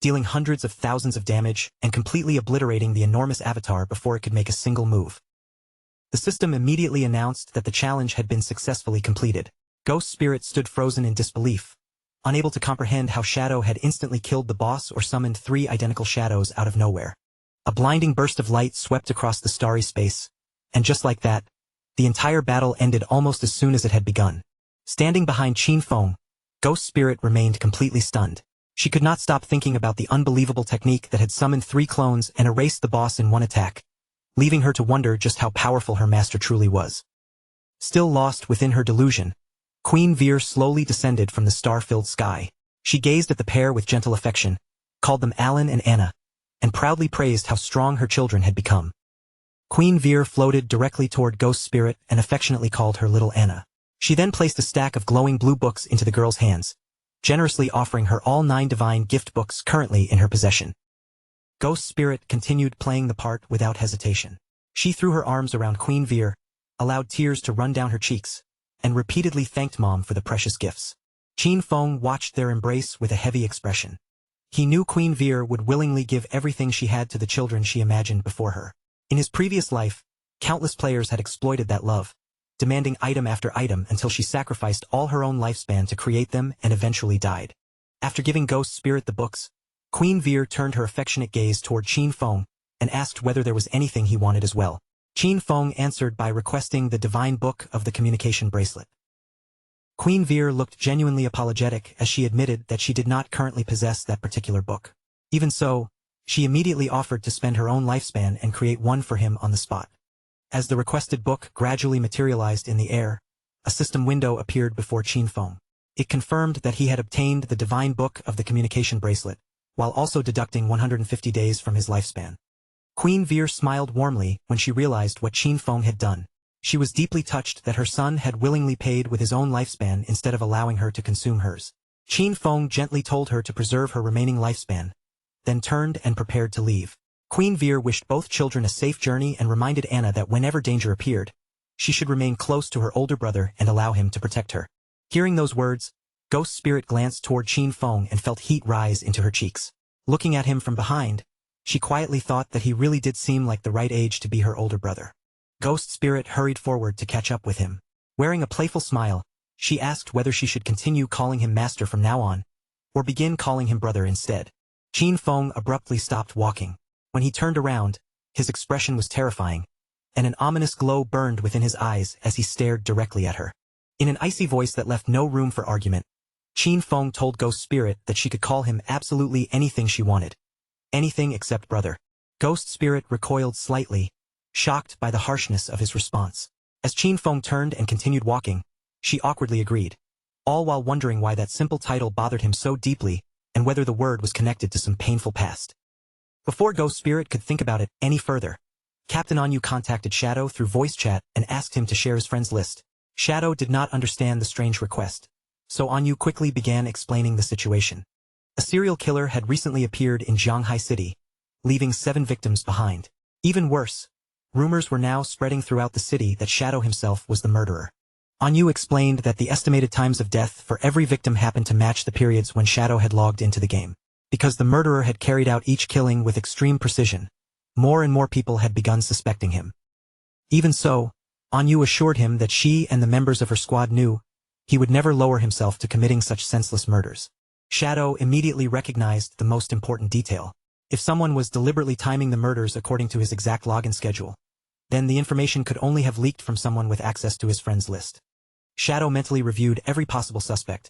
dealing hundreds of thousands of damage and completely obliterating the enormous avatar before it could make a single move. The system immediately announced that the challenge had been successfully completed. Ghost Spirit stood frozen in disbelief, unable to comprehend how Shadow had instantly killed the boss or summoned 3 identical shadows out of nowhere. A blinding burst of light swept across the starry space, and just like that, the entire battle ended almost as soon as it had begun. Standing behind Qin Feng, Ghost Spirit remained completely stunned. She could not stop thinking about the unbelievable technique that had summoned 3 clones and erased the boss in one attack, leaving her to wonder just how powerful her master truly was. Still lost within her delusion, Queen Veer slowly descended from the star-filled sky. She gazed at the pair with gentle affection, called them Alan and Anna, and proudly praised how strong her children had become. Queen Veer floated directly toward Ghost Spirit and affectionately called her little Anna. She then placed a stack of glowing blue books into the girl's hands, generously offering her all 9 divine gift books currently in her possession. Ghost Spirit continued playing the part without hesitation. She threw her arms around Queen Veer, allowed tears to run down her cheeks, and repeatedly thanked Mom for the precious gifts. Qin Feng watched their embrace with a heavy expression. He knew Queen Veer would willingly give everything she had to the children she imagined before her. In his previous life, countless players had exploited that love, demanding item after item until she sacrificed all her own lifespan to create them and eventually died. After giving Ghost Spirit the books, Queen Veer turned her affectionate gaze toward Qin Feng and asked whether there was anything he wanted as well. Qin Feng answered by requesting the divine book of the communication bracelet. Queen Veer looked genuinely apologetic as she admitted that she did not currently possess that particular book. Even so, she immediately offered to spend her own lifespan and create one for him on the spot. As the requested book gradually materialized in the air, a system window appeared before Qin Feng. It confirmed that he had obtained the divine book of the communication bracelet, while also deducting 150 days from his lifespan. Queen Veer smiled warmly when she realized what Qin Feng had done. She was deeply touched that her son had willingly paid with his own lifespan instead of allowing her to consume hers. Qin Feng gently told her to preserve her remaining lifespan, then turned and prepared to leave. Queen Veer wished both children a safe journey and reminded Anna that whenever danger appeared, she should remain close to her older brother and allow him to protect her. Hearing those words, Ghost Spirit glanced toward Qin Feng and felt heat rise into her cheeks. Looking at him from behind, she quietly thought that he really did seem like the right age to be her older brother. Ghost Spirit hurried forward to catch up with him. Wearing a playful smile, she asked whether she should continue calling him master from now on, or begin calling him brother instead. Qin Feng abruptly stopped walking. When he turned around, his expression was terrifying, and an ominous glow burned within his eyes as he stared directly at her. In an icy voice that left no room for argument, Qin Feng told Ghost Spirit that she could call him absolutely anything she wanted. Anything except brother. Ghost Spirit recoiled slightly, shocked by the harshness of his response. As Qin Feng turned and continued walking, she awkwardly agreed, all while wondering why that simple title bothered him so deeply and whether the word was connected to some painful past. Before Ghost Spirit could think about it any further, Captain Anyu contacted Shadow through voice chat and asked him to share his friends list. Shadow did not understand the strange request, so Anyu quickly began explaining the situation. A serial killer had recently appeared in Zhanghai City, leaving 7 victims behind. Even worse, rumors were now spreading throughout the city that Shadow himself was the murderer. Anyu explained that the estimated times of death for every victim happened to match the periods when Shadow had logged into the game. Because the murderer had carried out each killing with extreme precision, more and more people had begun suspecting him. Even so, Anyu assured him that she and the members of her squad knew he would never lower himself to committing such senseless murders. Shadow immediately recognized the most important detail. If someone was deliberately timing the murders according to his exact login schedule, then the information could only have leaked from someone with access to his friends list. Shadow mentally reviewed every possible suspect: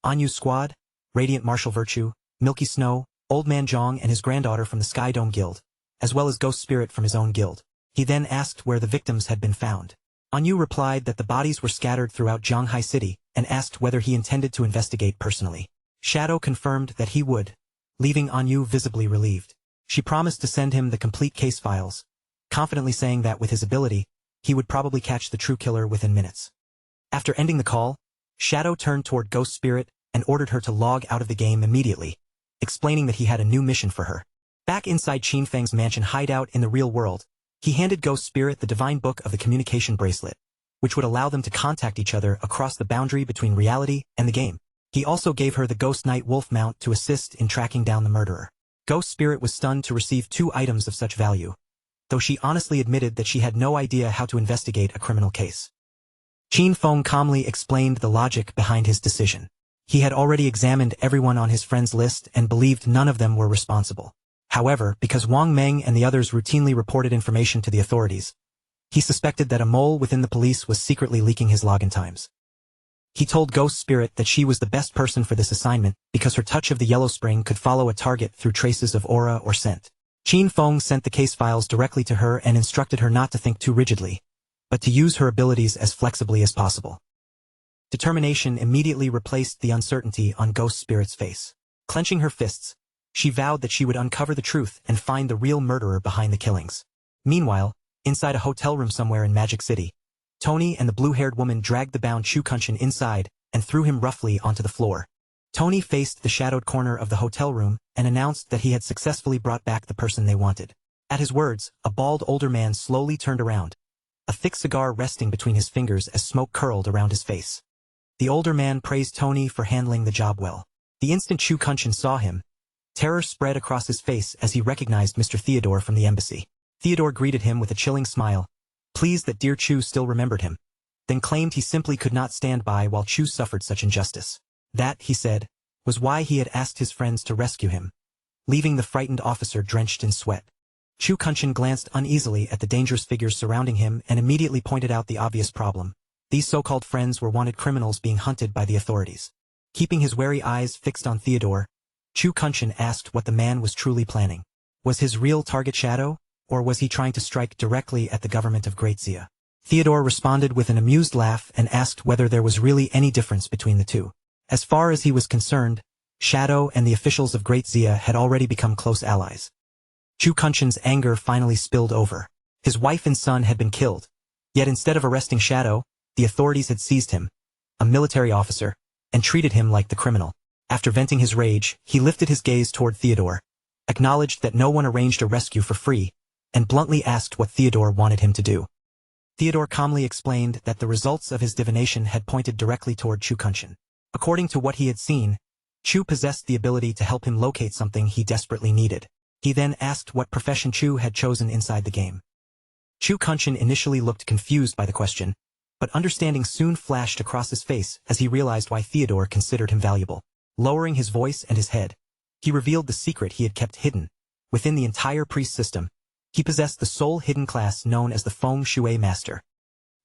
Anyu's squad, Radiant Martial Virtue, Milky Snow, Old Man Zhong and his granddaughter from the Sky Dome Guild, as well as Ghost Spirit from his own guild. He then asked where the victims had been found. Anyu replied that the bodies were scattered throughout Zhanghai City and asked whether he intended to investigate personally. Shadow confirmed that he would, leaving Anyu visibly relieved. She promised to send him the complete case files, confidently saying that with his ability, he would probably catch the true killer within minutes. After ending the call, Shadow turned toward Ghost Spirit and ordered her to log out of the game immediately, explaining that he had a new mission for her. Back inside Qin Feng's mansion hideout in the real world, He handed Ghost Spirit the divine book of the communication bracelet, which would allow them to contact each other across the boundary between reality and the game. He also gave her the Ghost Knight Wolf mount to assist in tracking down the murderer. Ghost Spirit was stunned to receive 2 items of such value, though she honestly admitted that she had no idea how to investigate a criminal case. Qin Feng calmly explained the logic behind his decision. He had already examined everyone on his friends list and believed none of them were responsible. However, because Wang Meng and the others routinely reported information to the authorities, he suspected that a mole within the police was secretly leaking his login times. He told Ghost Spirit that she was the best person for this assignment because her touch of the yellow spring could follow a target through traces of aura or scent. Qin Feng sent the case files directly to her and instructed her not to think too rigidly, but to use her abilities as flexibly as possible. Determination immediately replaced the uncertainty on Ghost Spirit's face. Clenching her fists, she vowed that she would uncover the truth and find the real murderer behind the killings. Meanwhile, inside a hotel room somewhere in Magic City, Tony and the blue-haired woman dragged the bound Chu Kunshin inside and threw him roughly onto the floor. Tony faced the shadowed corner of the hotel room and announced that he had successfully brought back the person they wanted. At his words, a bald older man slowly turned around, a thick cigar resting between his fingers as smoke curled around his face. The older man praised Tony for handling the job well. The instant Chu Kunshin saw him, terror spread across his face as he recognized Mr. Theodore from the embassy. Theodore greeted him with a chilling smile, pleased that dear Chu still remembered him, then claimed he simply could not stand by while Chu suffered such injustice. That, he said, was why he had asked his friends to rescue him, leaving the frightened officer drenched in sweat. Chu Kunshin glanced uneasily at the dangerous figures surrounding him and immediately pointed out the obvious problem. These so-called friends were wanted criminals being hunted by the authorities. Keeping his wary eyes fixed on Theodore, Chu Kunshin asked what the man was truly planning. Was his real target Shadow, or was he trying to strike directly at the government of Great Xia? Theodore responded with an amused laugh and asked whether there was really any difference between the two. As far as he was concerned, Shadow and the officials of Great Xia had already become close allies. Chu Kunshin's anger finally spilled over. His wife and son had been killed, yet instead of arresting Shadow, the authorities had seized him, a military officer, and treated him like the criminal. After venting his rage, he lifted his gaze toward Theodore, acknowledged that no one arranged a rescue for free, and bluntly asked what Theodore wanted him to do. Theodore calmly explained that the results of his divination had pointed directly toward Chu Kunshin. According to what he had seen, Chu possessed the ability to help him locate something he desperately needed. He then asked what profession Chu had chosen inside the game. Chu Kunshin initially looked confused by the question, but understanding soon flashed across his face as he realized why Theodore considered him valuable. Lowering his voice and his head, he revealed the secret he had kept hidden. Within the entire priest system, he possessed the sole hidden class known as the Feng Shui Master.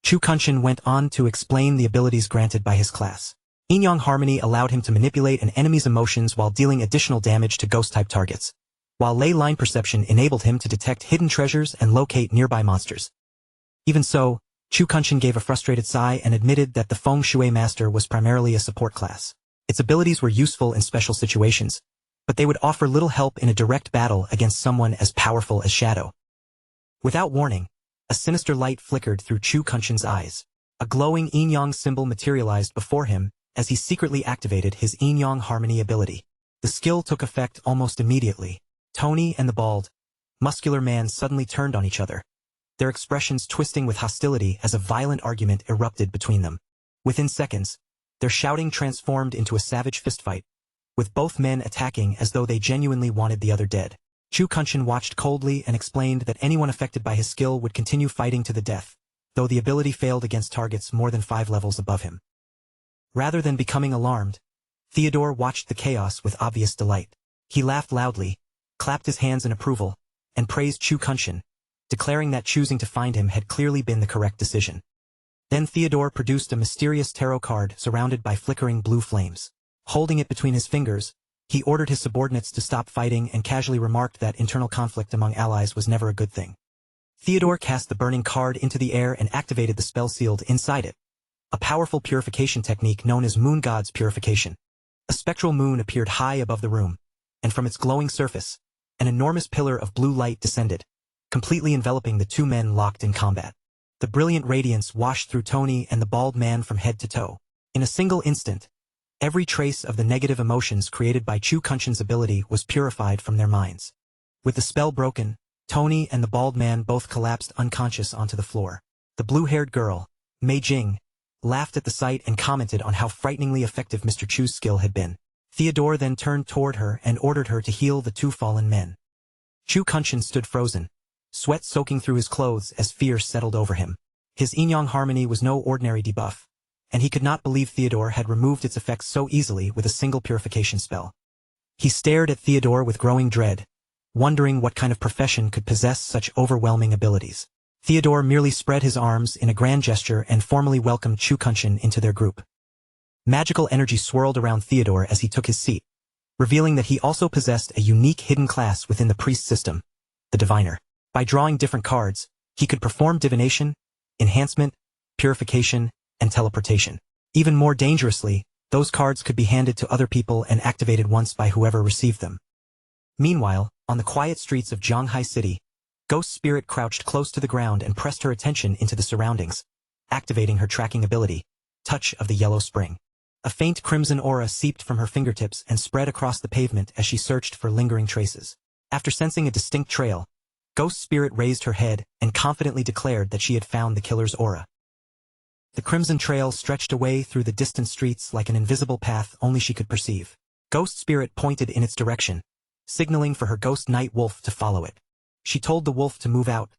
Chu Kunshin went on to explain the abilities granted by his class. Yin-Yang Harmony allowed him to manipulate an enemy's emotions while dealing additional damage to ghost-type targets, while Ley Line Perception enabled him to detect hidden treasures and locate nearby monsters. Even so, Chu Kunshin gave a frustrated sigh and admitted that the Feng Shui Master was primarily a support class. Its abilities were useful in special situations, but they would offer little help in a direct battle against someone as powerful as Shadow. Without warning, a sinister light flickered through Chu Kunshin's eyes. A glowing Yin-Yang symbol materialized before him as he secretly activated his Yin-Yang Harmony ability. The skill took effect almost immediately. Tony and the bald, muscular man suddenly turned on each other, their expressions twisting with hostility as a violent argument erupted between them. Within seconds, their shouting transformed into a savage fistfight, with both men attacking as though they genuinely wanted the other dead. Chu Kunshin watched coldly and explained that anyone affected by his skill would continue fighting to the death, though the ability failed against targets more than 5 levels above him. Rather than becoming alarmed, Theodore watched the chaos with obvious delight. He laughed loudly, clapped his hands in approval, and praised Chu Kunshin, declaring that choosing to find him had clearly been the correct decision. Then Theodore produced a mysterious tarot card surrounded by flickering blue flames. Holding it between his fingers, he ordered his subordinates to stop fighting and casually remarked that internal conflict among allies was never a good thing. Theodore cast the burning card into the air and activated the spell sealed inside it, a powerful purification technique known as Moon God's Purification. A spectral moon appeared high above the room, and from its glowing surface, an enormous pillar of blue light descended, completely enveloping the 2 men locked in combat. The brilliant radiance washed through Tony and the bald man from head to toe. In a single instant, every trace of the negative emotions created by Chu Kunshin's ability was purified from their minds. With the spell broken, Tony and the bald man both collapsed unconscious onto the floor. The blue-haired girl, Mei Jing, laughed at the sight and commented on how frighteningly effective Mr. Chu's skill had been. Theodore then turned toward her and ordered her to heal the two fallen men. Chu Kunshin stood frozen, sweat soaking through his clothes as fear settled over him. His yin-yang harmony was no ordinary debuff, and he could not believe Theodore had removed its effects so easily with a single purification spell. He stared at Theodore with growing dread, wondering what kind of profession could possess such overwhelming abilities. Theodore merely spread his arms in a grand gesture and formally welcomed Chu Kunshin into their group. Magical energy swirled around Theodore as he took his seat, revealing that he also possessed a unique hidden class within the priest system, the diviner. By drawing different cards, he could perform divination, enhancement, purification, and teleportation. Even more dangerously, those cards could be handed to other people and activated once by whoever received them. Meanwhile, on the quiet streets of Zhanghai City, Ghost Spirit crouched close to the ground and pressed her attention into the surroundings, activating her tracking ability, Touch of the Yellow Spring. A faint crimson aura seeped from her fingertips and spread across the pavement as she searched for lingering traces. After sensing a distinct trail, Ghost Spirit raised her head and confidently declared that she had found the killer's aura. The crimson trail stretched away through the distant streets like an invisible path only she could perceive. Ghost Spirit pointed in its direction, signaling for her ghost night wolf to follow it. She told the wolf to move out,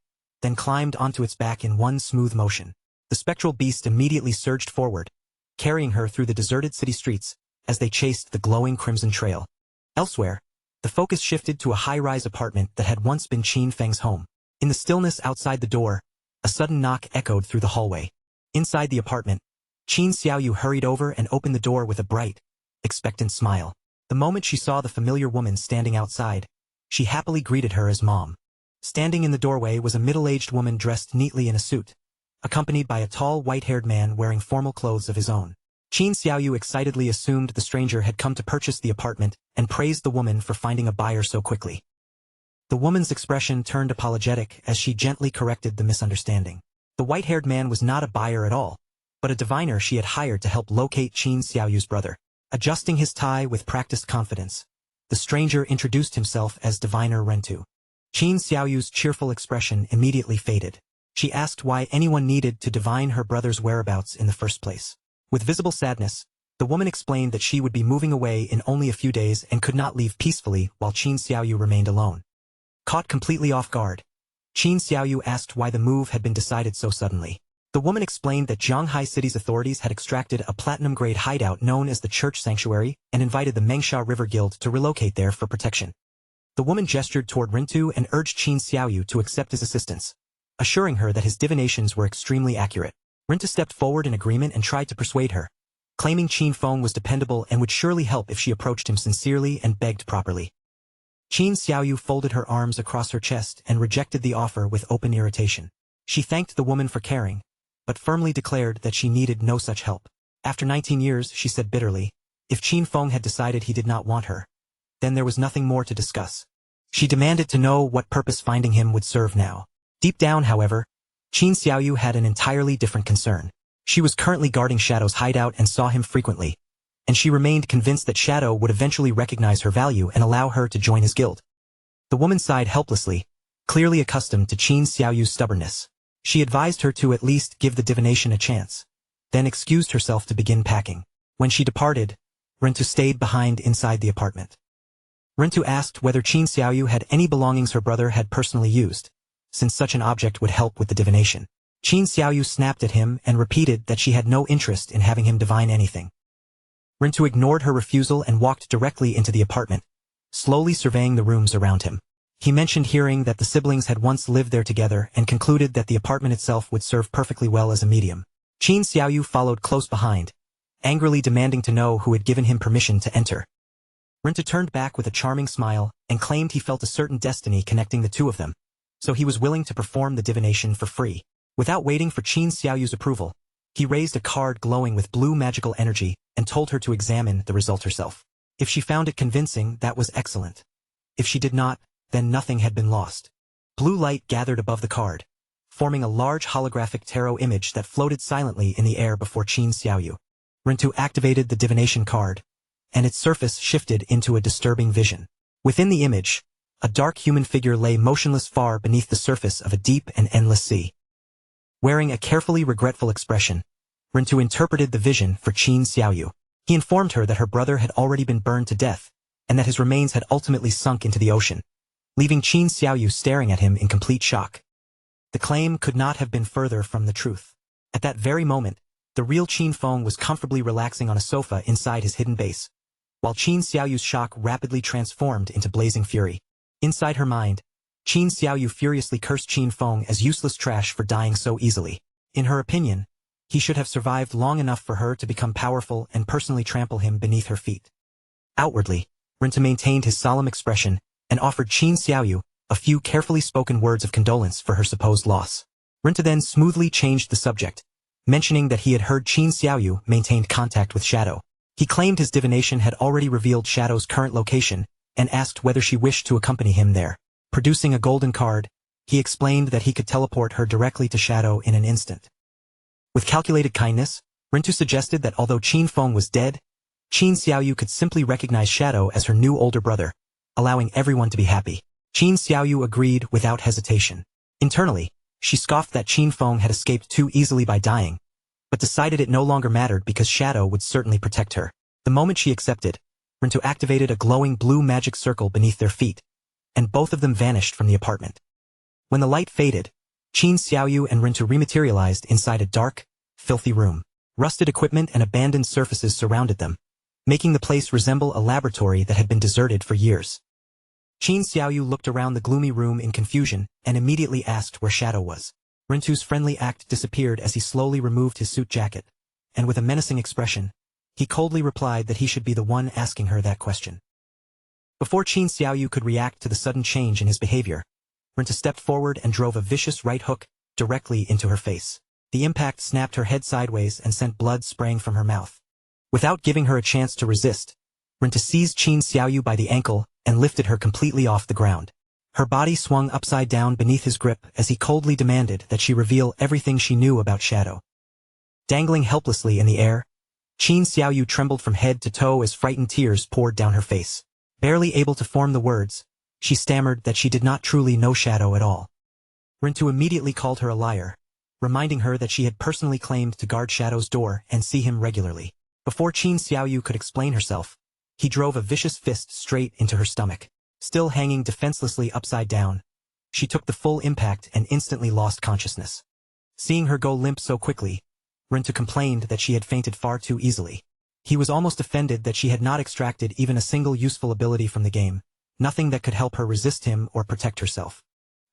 then climbed onto its back in one smooth motion. The spectral beast immediately surged forward, carrying her through the deserted city streets as they chased the glowing crimson trail. Elsewhere, the focus shifted to a high-rise apartment that had once been Qin Feng's home. In the stillness outside the door, a sudden knock echoed through the hallway. Inside the apartment, Qin Xiaoyu hurried over and opened the door with a bright, expectant smile. The moment she saw the familiar woman standing outside, she happily greeted her as Mom. Standing in the doorway was a middle-aged woman dressed neatly in a suit, accompanied by a tall white-haired man wearing formal clothes of his own. Qin Xiaoyu excitedly assumed the stranger had come to purchase the apartment and praised the woman for finding a buyer so quickly. The woman's expression turned apologetic as she gently corrected the misunderstanding. The white-haired man was not a buyer at all, but a diviner she had hired to help locate Qin Xiaoyu's brother. Adjusting his tie with practiced confidence, the stranger introduced himself as Diviner Rentu. Qin Xiaoyu's cheerful expression immediately faded. She asked why anyone needed to divine her brother's whereabouts in the first place. With visible sadness, the woman explained that she would be moving away in only a few days and could not leave peacefully while Qin Xiaoyu remained alone. Caught completely off guard, Qin Xiaoyu asked why the move had been decided so suddenly. The woman explained that Zhanghai City's authorities had extracted a platinum-grade hideout known as the Church Sanctuary and invited the Mengsha River Guild to relocate there for protection. The woman gestured toward Rintu and urged Qin Xiaoyu to accept his assistance, assuring her that his divinations were extremely accurate. Rintu stepped forward in agreement and tried to persuade her, claiming Qin Feng was dependable and would surely help if she approached him sincerely and begged properly. Qin Xiaoyu folded her arms across her chest and rejected the offer with open irritation. She thanked the woman for caring, but firmly declared that she needed no such help. After 19 years, she said bitterly, if Qin Feng had decided he did not want her, then there was nothing more to discuss. She demanded to know what purpose finding him would serve now. Deep down, however, Qin Xiaoyu had an entirely different concern. She was currently guarding Shadow's hideout and saw him frequently, and she remained convinced that Shadow would eventually recognize her value and allow her to join his guild. The woman sighed helplessly, clearly accustomed to Qin Xiaoyu's stubbornness. She advised her to at least give the divination a chance, then excused herself to begin packing. When she departed, Rintu stayed behind inside the apartment. Rintu asked whether Qin Xiaoyu had any belongings her brother had personally used, since such an object would help with the divination. Qin Xiaoyu snapped at him and repeated that she had no interest in having him divine anything. Rintu ignored her refusal and walked directly into the apartment, slowly surveying the rooms around him. He mentioned hearing that the siblings had once lived there together and concluded that the apartment itself would serve perfectly well as a medium. Qin Xiaoyu followed close behind, angrily demanding to know who had given him permission to enter. Rintu turned back with a charming smile and claimed he felt a certain destiny connecting the two of them, so he was willing to perform the divination for free. Without waiting for Qin Xiaoyu's approval, he raised a card glowing with blue magical energy and told her to examine the result herself. If she found it convincing, that was excellent. If she did not, then nothing had been lost. Blue light gathered above the card, forming a large holographic tarot image that floated silently in the air before Qin Xiaoyu. Rintu activated the divination card, and its surface shifted into a disturbing vision. Within the image, A dark human figure lay motionless far beneath the surface of a deep and endless sea. Wearing a carefully regretful expression, Rintu interpreted the vision for Qin Xiaoyu. He informed her that her brother had already been burned to death, and that his remains had ultimately sunk into the ocean, leaving Qin Xiaoyu staring at him in complete shock. The claim could not have been further from the truth. At that very moment, the real Qin Feng was comfortably relaxing on a sofa inside his hidden base, while Qin Xiaoyu's shock rapidly transformed into blazing fury. Inside her mind, Qin Xiaoyu furiously cursed Qin Feng as useless trash for dying so easily. In her opinion, he should have survived long enough for her to become powerful and personally trample him beneath her feet. Outwardly, Rintu maintained his solemn expression and offered Qin Xiaoyu a few carefully spoken words of condolence for her supposed loss. Rintu then smoothly changed the subject, mentioning that he had heard Qin Xiaoyu maintained contact with Shadow. He claimed his divination had already revealed Shadow's current location and asked whether she wished to accompany him there. Producing a golden card, he explained that he could teleport her directly to Shadow in an instant. With calculated kindness, Rintu suggested that although Qin Feng was dead, Qin Xiaoyu could simply recognize Shadow as her new older brother, allowing everyone to be happy. Qin Xiaoyu agreed without hesitation. Internally, she scoffed that Qin Feng had escaped too easily by dying, but decided it no longer mattered because Shadow would certainly protect her. The moment she accepted, Rintu activated a glowing blue magic circle beneath their feet, and both of them vanished from the apartment. When the light faded, Qin Xiaoyu and Rintu rematerialized inside a dark, filthy room. Rusted equipment and abandoned surfaces surrounded them, making the place resemble a laboratory that had been deserted for years. Qin Xiaoyu looked around the gloomy room in confusion and immediately asked where Shadow was. Rintu's friendly act disappeared as he slowly removed his suit jacket, and with a menacing expression, he coldly replied that he should be the one asking her that question. Before Qin Xiaoyu could react to the sudden change in his behavior, Rintu stepped forward and drove a vicious right hook directly into her face. The impact snapped her head sideways and sent blood spraying from her mouth. Without giving her a chance to resist, Rintu seized Qin Xiaoyu by the ankle and lifted her completely off the ground. Her body swung upside down beneath his grip as he coldly demanded that she reveal everything she knew about Shadow. Dangling helplessly in the air, Qin Xiaoyu trembled from head to toe as frightened tears poured down her face. Barely able to form the words, she stammered that she did not truly know Shadow at all. Rintu immediately called her a liar, reminding her that she had personally claimed to guard Shadow's door and see him regularly. Before Qin Xiaoyu could explain herself, he drove a vicious fist straight into her stomach. Still hanging defenselessly upside down, she took the full impact and instantly lost consciousness. Seeing her go limp so quickly, Rintu complained that she had fainted far too easily. He was almost offended that she had not extracted even a single useful ability from the game, nothing that could help her resist him or protect herself.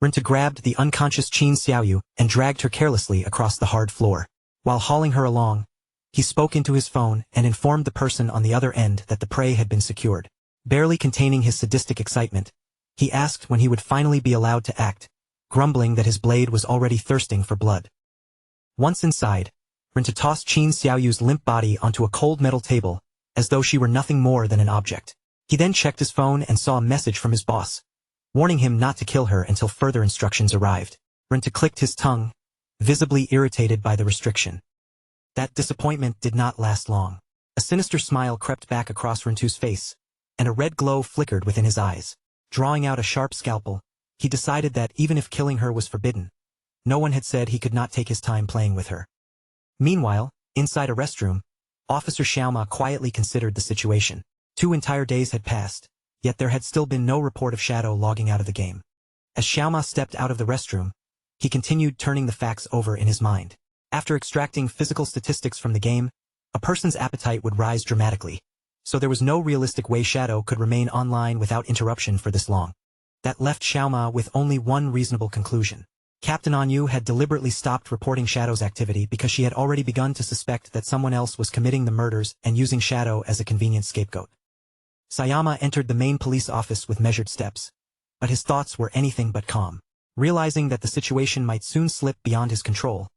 Rintu grabbed the unconscious Qin Xiaoyu and dragged her carelessly across the hard floor. While hauling her along, he spoke into his phone and informed the person on the other end that the prey had been secured. Barely containing his sadistic excitement, he asked when he would finally be allowed to act, grumbling that his blade was already thirsting for blood. Once inside, Rintu tossed Qin Xiaoyu's limp body onto a cold metal table, as though she were nothing more than an object. He then checked his phone and saw a message from his boss, warning him not to kill her until further instructions arrived. Rintu clicked his tongue, visibly irritated by the restriction. That disappointment did not last long. A sinister smile crept back across Rintu's face, and a red glow flickered within his eyes. Drawing out a sharp scalpel, he decided that even if killing her was forbidden, no one had said he could not take his time playing with her. Meanwhile, inside a restroom, Officer Xiaoma quietly considered the situation. 2 entire days had passed, yet there had still been no report of Shadow logging out of the game. As Xiaoma stepped out of the restroom, he continued turning the facts over in his mind. After extracting physical statistics from the game, a person's appetite would rise dramatically, so there was no realistic way Shadow could remain online without interruption for this long. That left Xiaoma with only one reasonable conclusion. Captain Anyu had deliberately stopped reporting Shadow's activity because she had already begun to suspect that someone else was committing the murders and using Shadow as a convenient scapegoat. Sayama entered the main police office with measured steps, but his thoughts were anything but calm. Realizing that the situation might soon slip beyond his control,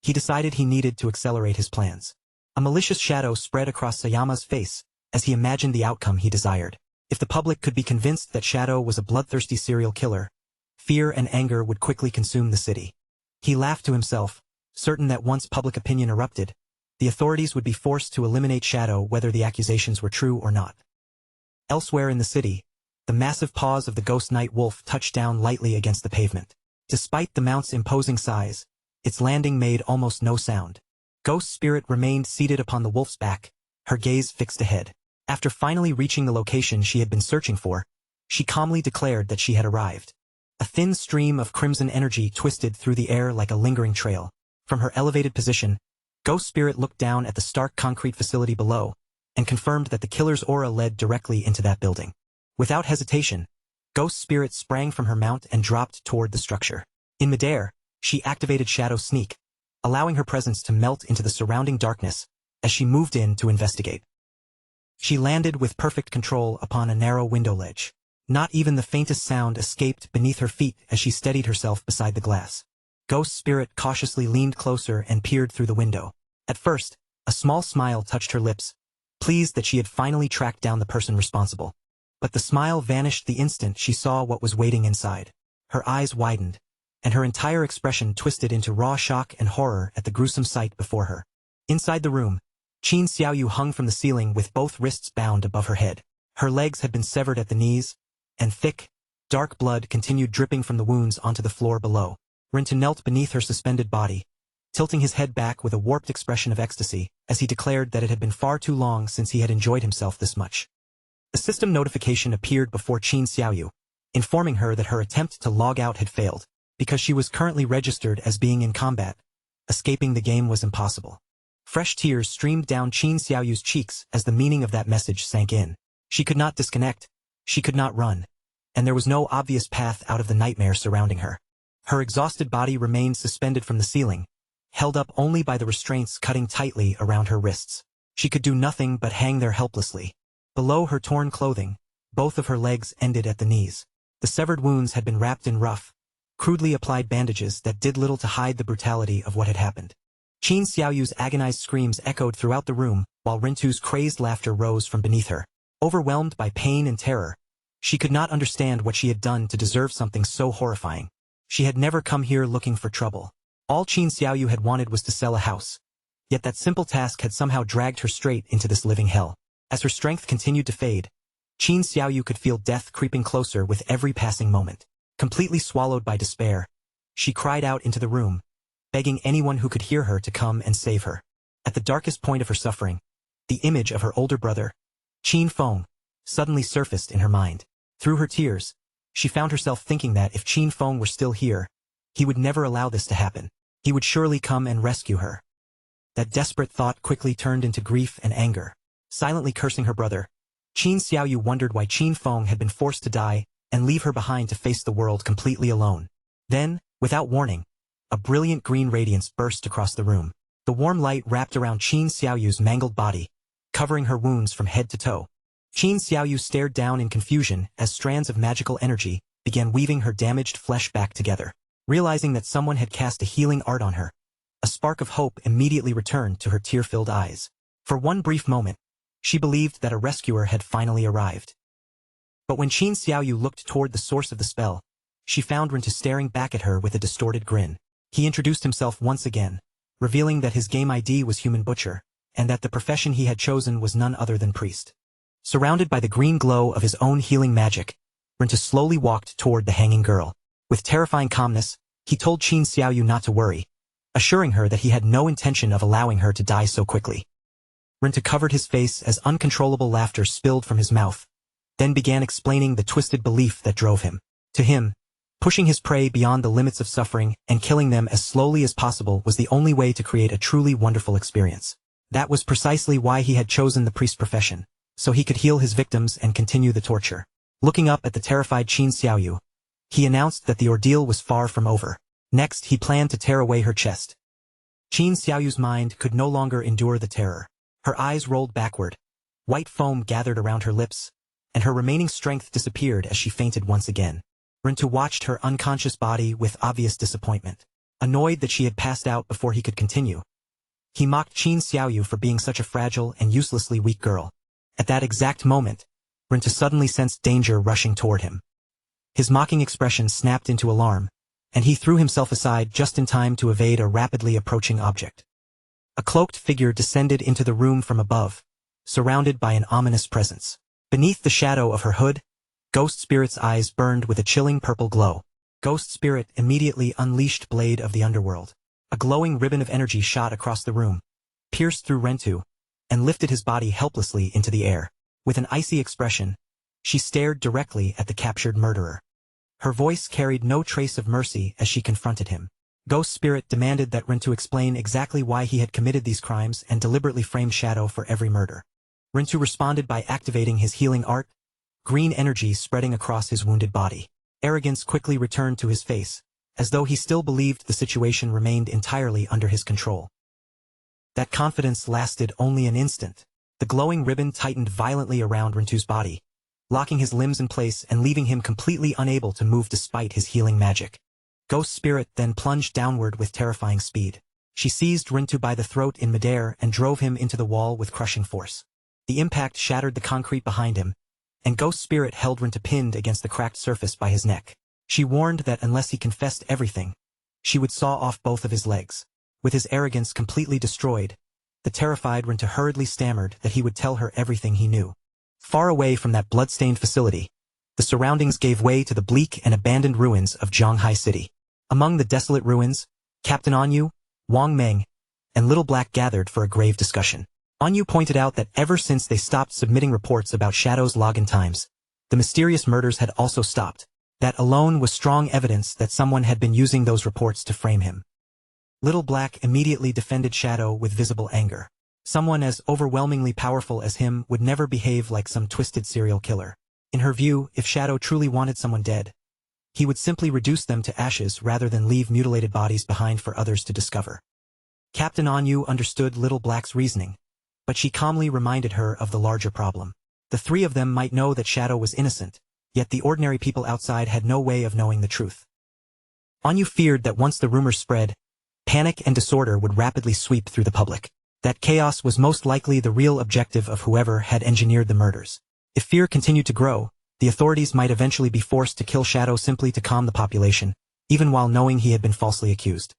he decided he needed to accelerate his plans. A malicious shadow spread across Sayama's face as he imagined the outcome he desired. If the public could be convinced that Shadow was a bloodthirsty serial killer, fear and anger would quickly consume the city. He laughed to himself, certain that once public opinion erupted, the authorities would be forced to eliminate Shadow whether the accusations were true or not. Elsewhere in the city, the massive paws of the ghost night wolf touched down lightly against the pavement. Despite the mount's imposing size, its landing made almost no sound. Ghost Spirit remained seated upon the wolf's back, her gaze fixed ahead. After finally reaching the location she had been searching for, she calmly declared that she had arrived. A thin stream of crimson energy twisted through the air like a lingering trail. From her elevated position, Ghost Spirit looked down at the stark concrete facility below, and confirmed that the killer's aura led directly into that building. Without hesitation, Ghost Spirit sprang from her mount and dropped toward the structure. In midair, she activated Shadow Sneak, allowing her presence to melt into the surrounding darkness as she moved in to investigate. She landed with perfect control upon a narrow window ledge. Not even the faintest sound escaped beneath her feet as she steadied herself beside the glass. Ghost Spirit cautiously leaned closer and peered through the window. At first, a small smile touched her lips, pleased that she had finally tracked down the person responsible. But the smile vanished the instant she saw what was waiting inside. Her eyes widened, and her entire expression twisted into raw shock and horror at the gruesome sight before her. Inside the room, Qin Xiaoyu hung from the ceiling with both wrists bound above her head. Her legs had been severed at the knees, and thick, dark blood continued dripping from the wounds onto the floor below. Rintu knelt beneath her suspended body, tilting his head back with a warped expression of ecstasy, as he declared that it had been far too long since he had enjoyed himself this much. A system notification appeared before Qin Xiaoyu, informing her that her attempt to log out had failed, because she was currently registered as being in combat. Escaping the game was impossible. Fresh tears streamed down Qin Xiaoyu's cheeks as the meaning of that message sank in. She could not disconnect, she could not run, and there was no obvious path out of the nightmare surrounding her. Her exhausted body remained suspended from the ceiling, held up only by the restraints cutting tightly around her wrists. She could do nothing but hang there helplessly. Below her torn clothing, both of her legs ended at the knees. The severed wounds had been wrapped in rough, crudely applied bandages that did little to hide the brutality of what had happened. Qin Xiaoyu's agonized screams echoed throughout the room, while Rintu's crazed laughter rose from beneath her. Overwhelmed by pain and terror, she could not understand what she had done to deserve something so horrifying. She had never come here looking for trouble. All Qin Xiaoyu had wanted was to sell a house. Yet that simple task had somehow dragged her straight into this living hell. As her strength continued to fade, Qin Xiaoyu could feel death creeping closer with every passing moment. Completely swallowed by despair, she cried out into the room, begging anyone who could hear her to come and save her. At the darkest point of her suffering, the image of her older brother, Qin Feng, suddenly surfaced in her mind. Through her tears, she found herself thinking that if Qin Feng were still here, he would never allow this to happen. He would surely come and rescue her. That desperate thought quickly turned into grief and anger. Silently cursing her brother, Qin Xiaoyu wondered why Qin Feng had been forced to die and leave her behind to face the world completely alone. Then, without warning, a brilliant green radiance burst across the room. The warm light wrapped around Qin Xiaoyu's mangled body, covering her wounds from head to toe. Qin Xiaoyu stared down in confusion as strands of magical energy began weaving her damaged flesh back together. Realizing that someone had cast a healing art on her, a spark of hope immediately returned to her tear-filled eyes. For one brief moment, she believed that a rescuer had finally arrived. But when Qin Xiaoyu looked toward the source of the spell, she found Rintu staring back at her with a distorted grin. He introduced himself once again, revealing that his game ID was Human Butcher, and that the profession he had chosen was none other than priest. Surrounded by the green glow of his own healing magic, Rintu slowly walked toward the hanging girl. With terrifying calmness, he told Qin Xiaoyu not to worry, assuring her that he had no intention of allowing her to die so quickly. Rintu covered his face as uncontrollable laughter spilled from his mouth, then began explaining the twisted belief that drove him. To him, pushing his prey beyond the limits of suffering and killing them as slowly as possible was the only way to create a truly wonderful experience. That was precisely why he had chosen the priest profession, so he could heal his victims and continue the torture. Looking up at the terrified Qin Xiaoyu, he announced that the ordeal was far from over. Next, he planned to tear away her chest. Qin Xiaoyu's mind could no longer endure the terror. Her eyes rolled backward, white foam gathered around her lips, and her remaining strength disappeared as she fainted once again. Rintu watched her unconscious body with obvious disappointment. Annoyed that she had passed out before he could continue, he mocked Qin Xiaoyu for being such a fragile and uselessly weak girl. At that exact moment, Rintu suddenly sensed danger rushing toward him. His mocking expression snapped into alarm, and he threw himself aside just in time to evade a rapidly approaching object. A cloaked figure descended into the room from above, surrounded by an ominous presence. Beneath the shadow of her hood, Ghost Spirit's eyes burned with a chilling purple glow. Ghost Spirit immediately unleashed Blade of the Underworld. A glowing ribbon of energy shot across the room, pierced through Rentu, and lifted his body helplessly into the air. With an icy expression, she stared directly at the captured murderer. Her voice carried no trace of mercy as she confronted him. Ghost Spirit demanded that Rentu explain exactly why he had committed these crimes and deliberately framed Shadow for every murder. Rentu responded by activating his healing art, green energy spreading across his wounded body. Arrogance quickly returned to his face, as though he still believed the situation remained entirely under his control. That confidence lasted only an instant. The glowing ribbon tightened violently around Rentu's body, locking his limbs in place and leaving him completely unable to move despite his healing magic. Ghost Spirit then plunged downward with terrifying speed. She seized Rentu by the throat in midair and drove him into the wall with crushing force. The impact shattered the concrete behind him, and Ghost Spirit held Rentu pinned against the cracked surface by his neck. She warned that unless he confessed everything, she would saw off both of his legs. With his arrogance completely destroyed, the terrified Rentu hurriedly stammered that he would tell her everything he knew. Far away from that blood-stained facility, the surroundings gave way to the bleak and abandoned ruins of Zhanghai City. Among the desolate ruins, Captain Anyu, Wang Meng, and Little Black gathered for a grave discussion. Anyu pointed out that ever since they stopped submitting reports about Shadow's login times, the mysterious murders had also stopped. That alone was strong evidence that someone had been using those reports to frame him. Little Black immediately defended Shadow with visible anger. Someone as overwhelmingly powerful as him would never behave like some twisted serial killer. In her view, if Shadow truly wanted someone dead, he would simply reduce them to ashes rather than leave mutilated bodies behind for others to discover. Captain Anyu understood Little Black's reasoning, but she calmly reminded her of the larger problem. The three of them might know that Shadow was innocent, yet the ordinary people outside had no way of knowing the truth. Anyu feared that once the rumors spread, panic and disorder would rapidly sweep through the public. That chaos was most likely the real objective of whoever had engineered the murders. If fear continued to grow, the authorities might eventually be forced to kill Shadow simply to calm the population, even while knowing he had been falsely accused.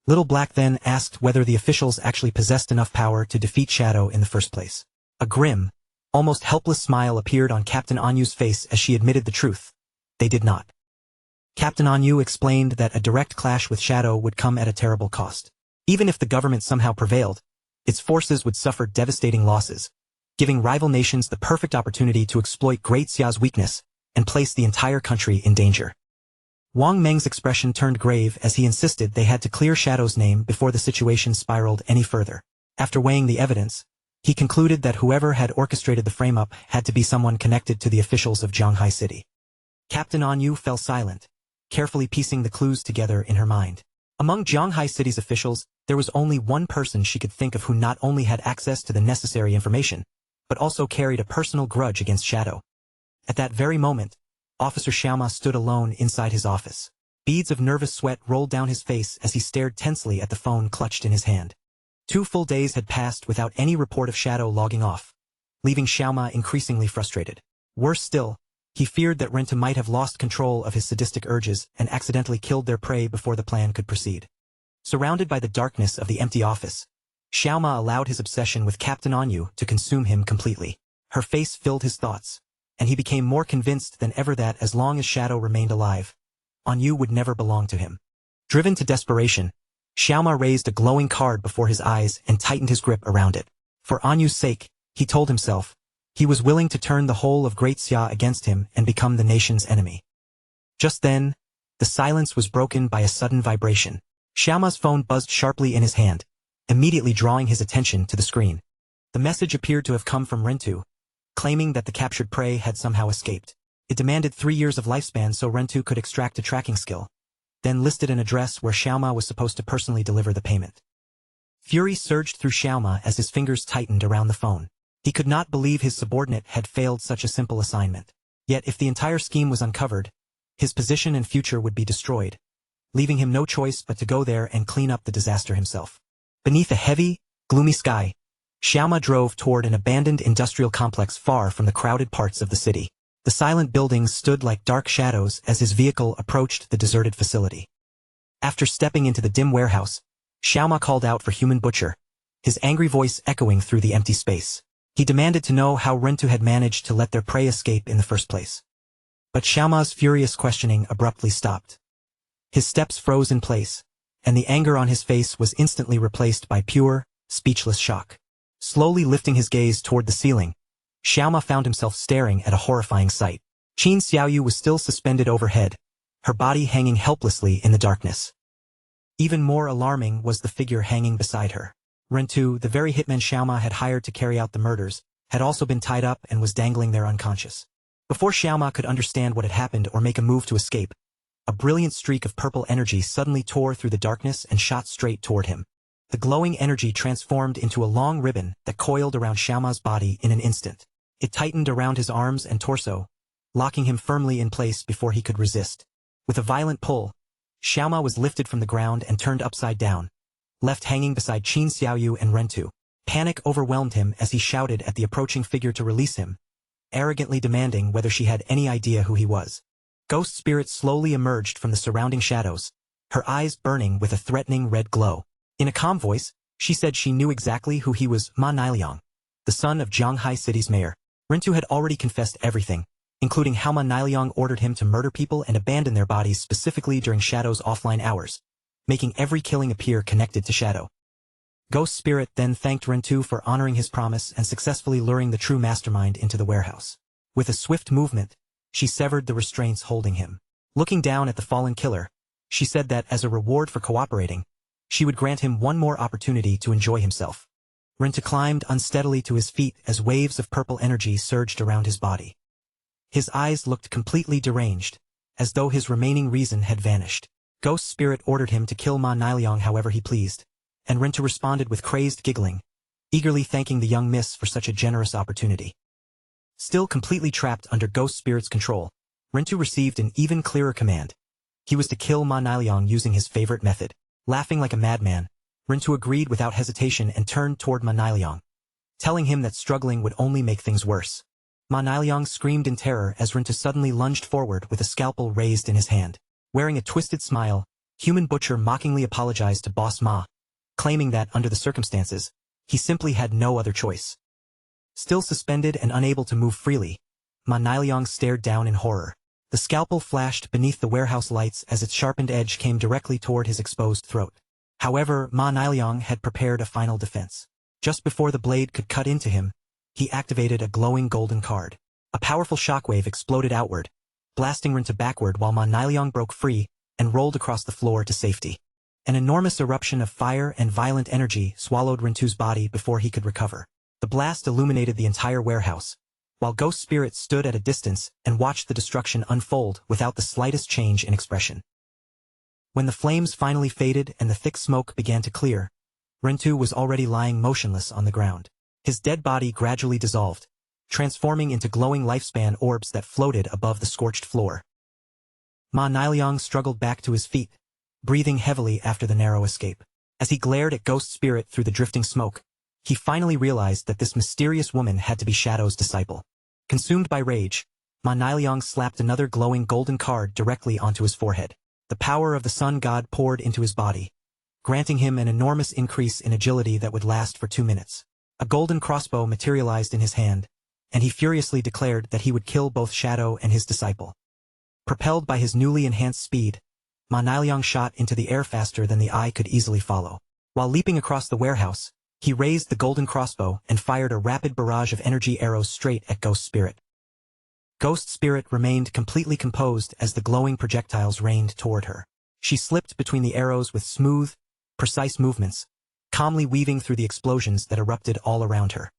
Little Black then asked whether the officials actually possessed enough power to defeat Shadow in the first place. A grim, almost helpless smile appeared on Captain Anyu's face as she admitted the truth. They did not. Captain Anyu explained that a direct clash with Shadow would come at a terrible cost. Even if the government somehow prevailed, its forces would suffer devastating losses, giving rival nations the perfect opportunity to exploit Great Xia's weakness and place the entire country in danger. Wang Meng's expression turned grave as he insisted they had to clear Shadow's name before the situation spiraled any further. After weighing the evidence, he concluded that whoever had orchestrated the frame-up had to be someone connected to the officials of Zhanghai City. Captain Anyu fell silent, carefully piecing the clues together in her mind. Among Zhanghai City's officials, there was only one person she could think of who not only had access to the necessary information, but also carried a personal grudge against Shadow. At that very moment, Officer Xiaoma stood alone inside his office. Beads of nervous sweat rolled down his face as he stared tensely at the phone clutched in his hand. 2 full days had passed without any report of Shadow logging off, leaving Xiaoma increasingly frustrated. Worse still, he feared that Rentu might have lost control of his sadistic urges and accidentally killed their prey before the plan could proceed. Surrounded by the darkness of the empty office, Xiaoma allowed his obsession with Captain Anyu to consume him completely. Her face filled his thoughts, and he became more convinced than ever that as long as Shadow remained alive, Anyu would never belong to him. Driven to desperation, Xiaoma raised a glowing card before his eyes and tightened his grip around it. For Anyu's sake, he told himself, he was willing to turn the whole of Great Xia against him and become the nation's enemy. Just then, the silence was broken by a sudden vibration. Xiaoma's phone buzzed sharply in his hand, immediately drawing his attention to the screen. The message appeared to have come from Rentu, claiming that the captured prey had somehow escaped. It demanded 3 years of lifespan so Rentu could extract a tracking skill, then listed an address where Xiaoma was supposed to personally deliver the payment. Fury surged through Xiaoma as his fingers tightened around the phone. He could not believe his subordinate had failed such a simple assignment. Yet if the entire scheme was uncovered, his position and future would be destroyed, leaving him no choice but to go there and clean up the disaster himself. Beneath a heavy, gloomy sky, Xiaoma drove toward an abandoned industrial complex far from the crowded parts of the city. The silent buildings stood like dark shadows as his vehicle approached the deserted facility. After stepping into the dim warehouse, Xiaoma called out for Human Butcher, his angry voice echoing through the empty space. He demanded to know how Rentu had managed to let their prey escape in the first place. But Xiaoma's furious questioning abruptly stopped. His steps froze in place, and the anger on his face was instantly replaced by pure, speechless shock. Slowly lifting his gaze toward the ceiling, Xiaoma found himself staring at a horrifying sight. Qin Xiaoyu was still suspended overhead, her body hanging helplessly in the darkness. Even more alarming was the figure hanging beside her. Rentu, the very hitman Xiaoma had hired to carry out the murders, had also been tied up and was dangling there unconscious. Before Xiaoma could understand what had happened or make a move to escape, a brilliant streak of purple energy suddenly tore through the darkness and shot straight toward him. The glowing energy transformed into a long ribbon that coiled around Xiaoma's body in an instant. It tightened around his arms and torso, locking him firmly in place before he could resist. With a violent pull, Xiaoma was lifted from the ground and turned upside down, left hanging beside Qin Xiaoyu and Rentu. Panic overwhelmed him as he shouted at the approaching figure to release him, arrogantly demanding whether she had any idea who he was. Ghost Spirit slowly emerged from the surrounding shadows, her eyes burning with a threatening red glow. In a calm voice, she said she knew exactly who he was. Ma Niliang, the son of Zhanghai City's mayor. Rentu had already confessed everything, including how Ma Niliang ordered him to murder people and abandon their bodies specifically during Shadow's offline hours, making every killing appear connected to Shadow. Ghost Spirit then thanked Rentu for honoring his promise and successfully luring the true mastermind into the warehouse. With a swift movement, she severed the restraints holding him. Looking down at the fallen killer, she said that as a reward for cooperating, she would grant him one more opportunity to enjoy himself. Rentu climbed unsteadily to his feet as waves of purple energy surged around his body. His eyes looked completely deranged, as though his remaining reason had vanished. Ghost Spirit ordered him to kill Ma Niliang however he pleased, and Rentu responded with crazed giggling, eagerly thanking the young miss for such a generous opportunity. Still completely trapped under Ghost Spirit's control, Rentu received an even clearer command. He was to kill Ma Niliang using his favorite method. Laughing like a madman, Rentu agreed without hesitation and turned toward Ma Niliang, telling him that struggling would only make things worse. Ma Niliang screamed in terror as Rentu suddenly lunged forward with a scalpel raised in his hand. Wearing a twisted smile, Human Butcher mockingly apologized to Boss Ma, claiming that, under the circumstances, he simply had no other choice. Still suspended and unable to move freely, Ma Niliang stared down in horror. The scalpel flashed beneath the warehouse lights as its sharpened edge came directly toward his exposed throat. However, Ma Niliang had prepared a final defense. Just before the blade could cut into him, he activated a glowing golden card. A powerful shockwave exploded outward, blasting Rentu backward while Ma Niliang broke free and rolled across the floor to safety. An enormous eruption of fire and violent energy swallowed Rentu's body before he could recover. The blast illuminated the entire warehouse, while Ghost Spirit stood at a distance and watched the destruction unfold without the slightest change in expression. When the flames finally faded and the thick smoke began to clear, Rentu was already lying motionless on the ground. His dead body gradually dissolved, transforming into glowing lifespan orbs that floated above the scorched floor. Ma Niliang struggled back to his feet, breathing heavily after the narrow escape. As he glared at Ghost Spirit through the drifting smoke, he finally realized that this mysterious woman had to be Shadow's disciple. Consumed by rage, Ma Niliang slapped another glowing golden card directly onto his forehead. The power of the sun god poured into his body, granting him an enormous increase in agility that would last for 2 minutes. A golden crossbow materialized in his hand, and he furiously declared that he would kill both Shadow and his disciple. Propelled by his newly enhanced speed, Ma Niliang shot into the air faster than the eye could easily follow. While leaping across the warehouse, he raised the golden crossbow and fired a rapid barrage of energy arrows straight at Ghost Spirit. Ghost Spirit remained completely composed as the glowing projectiles rained toward her. She slipped between the arrows with smooth, precise movements, calmly weaving through the explosions that erupted all around her.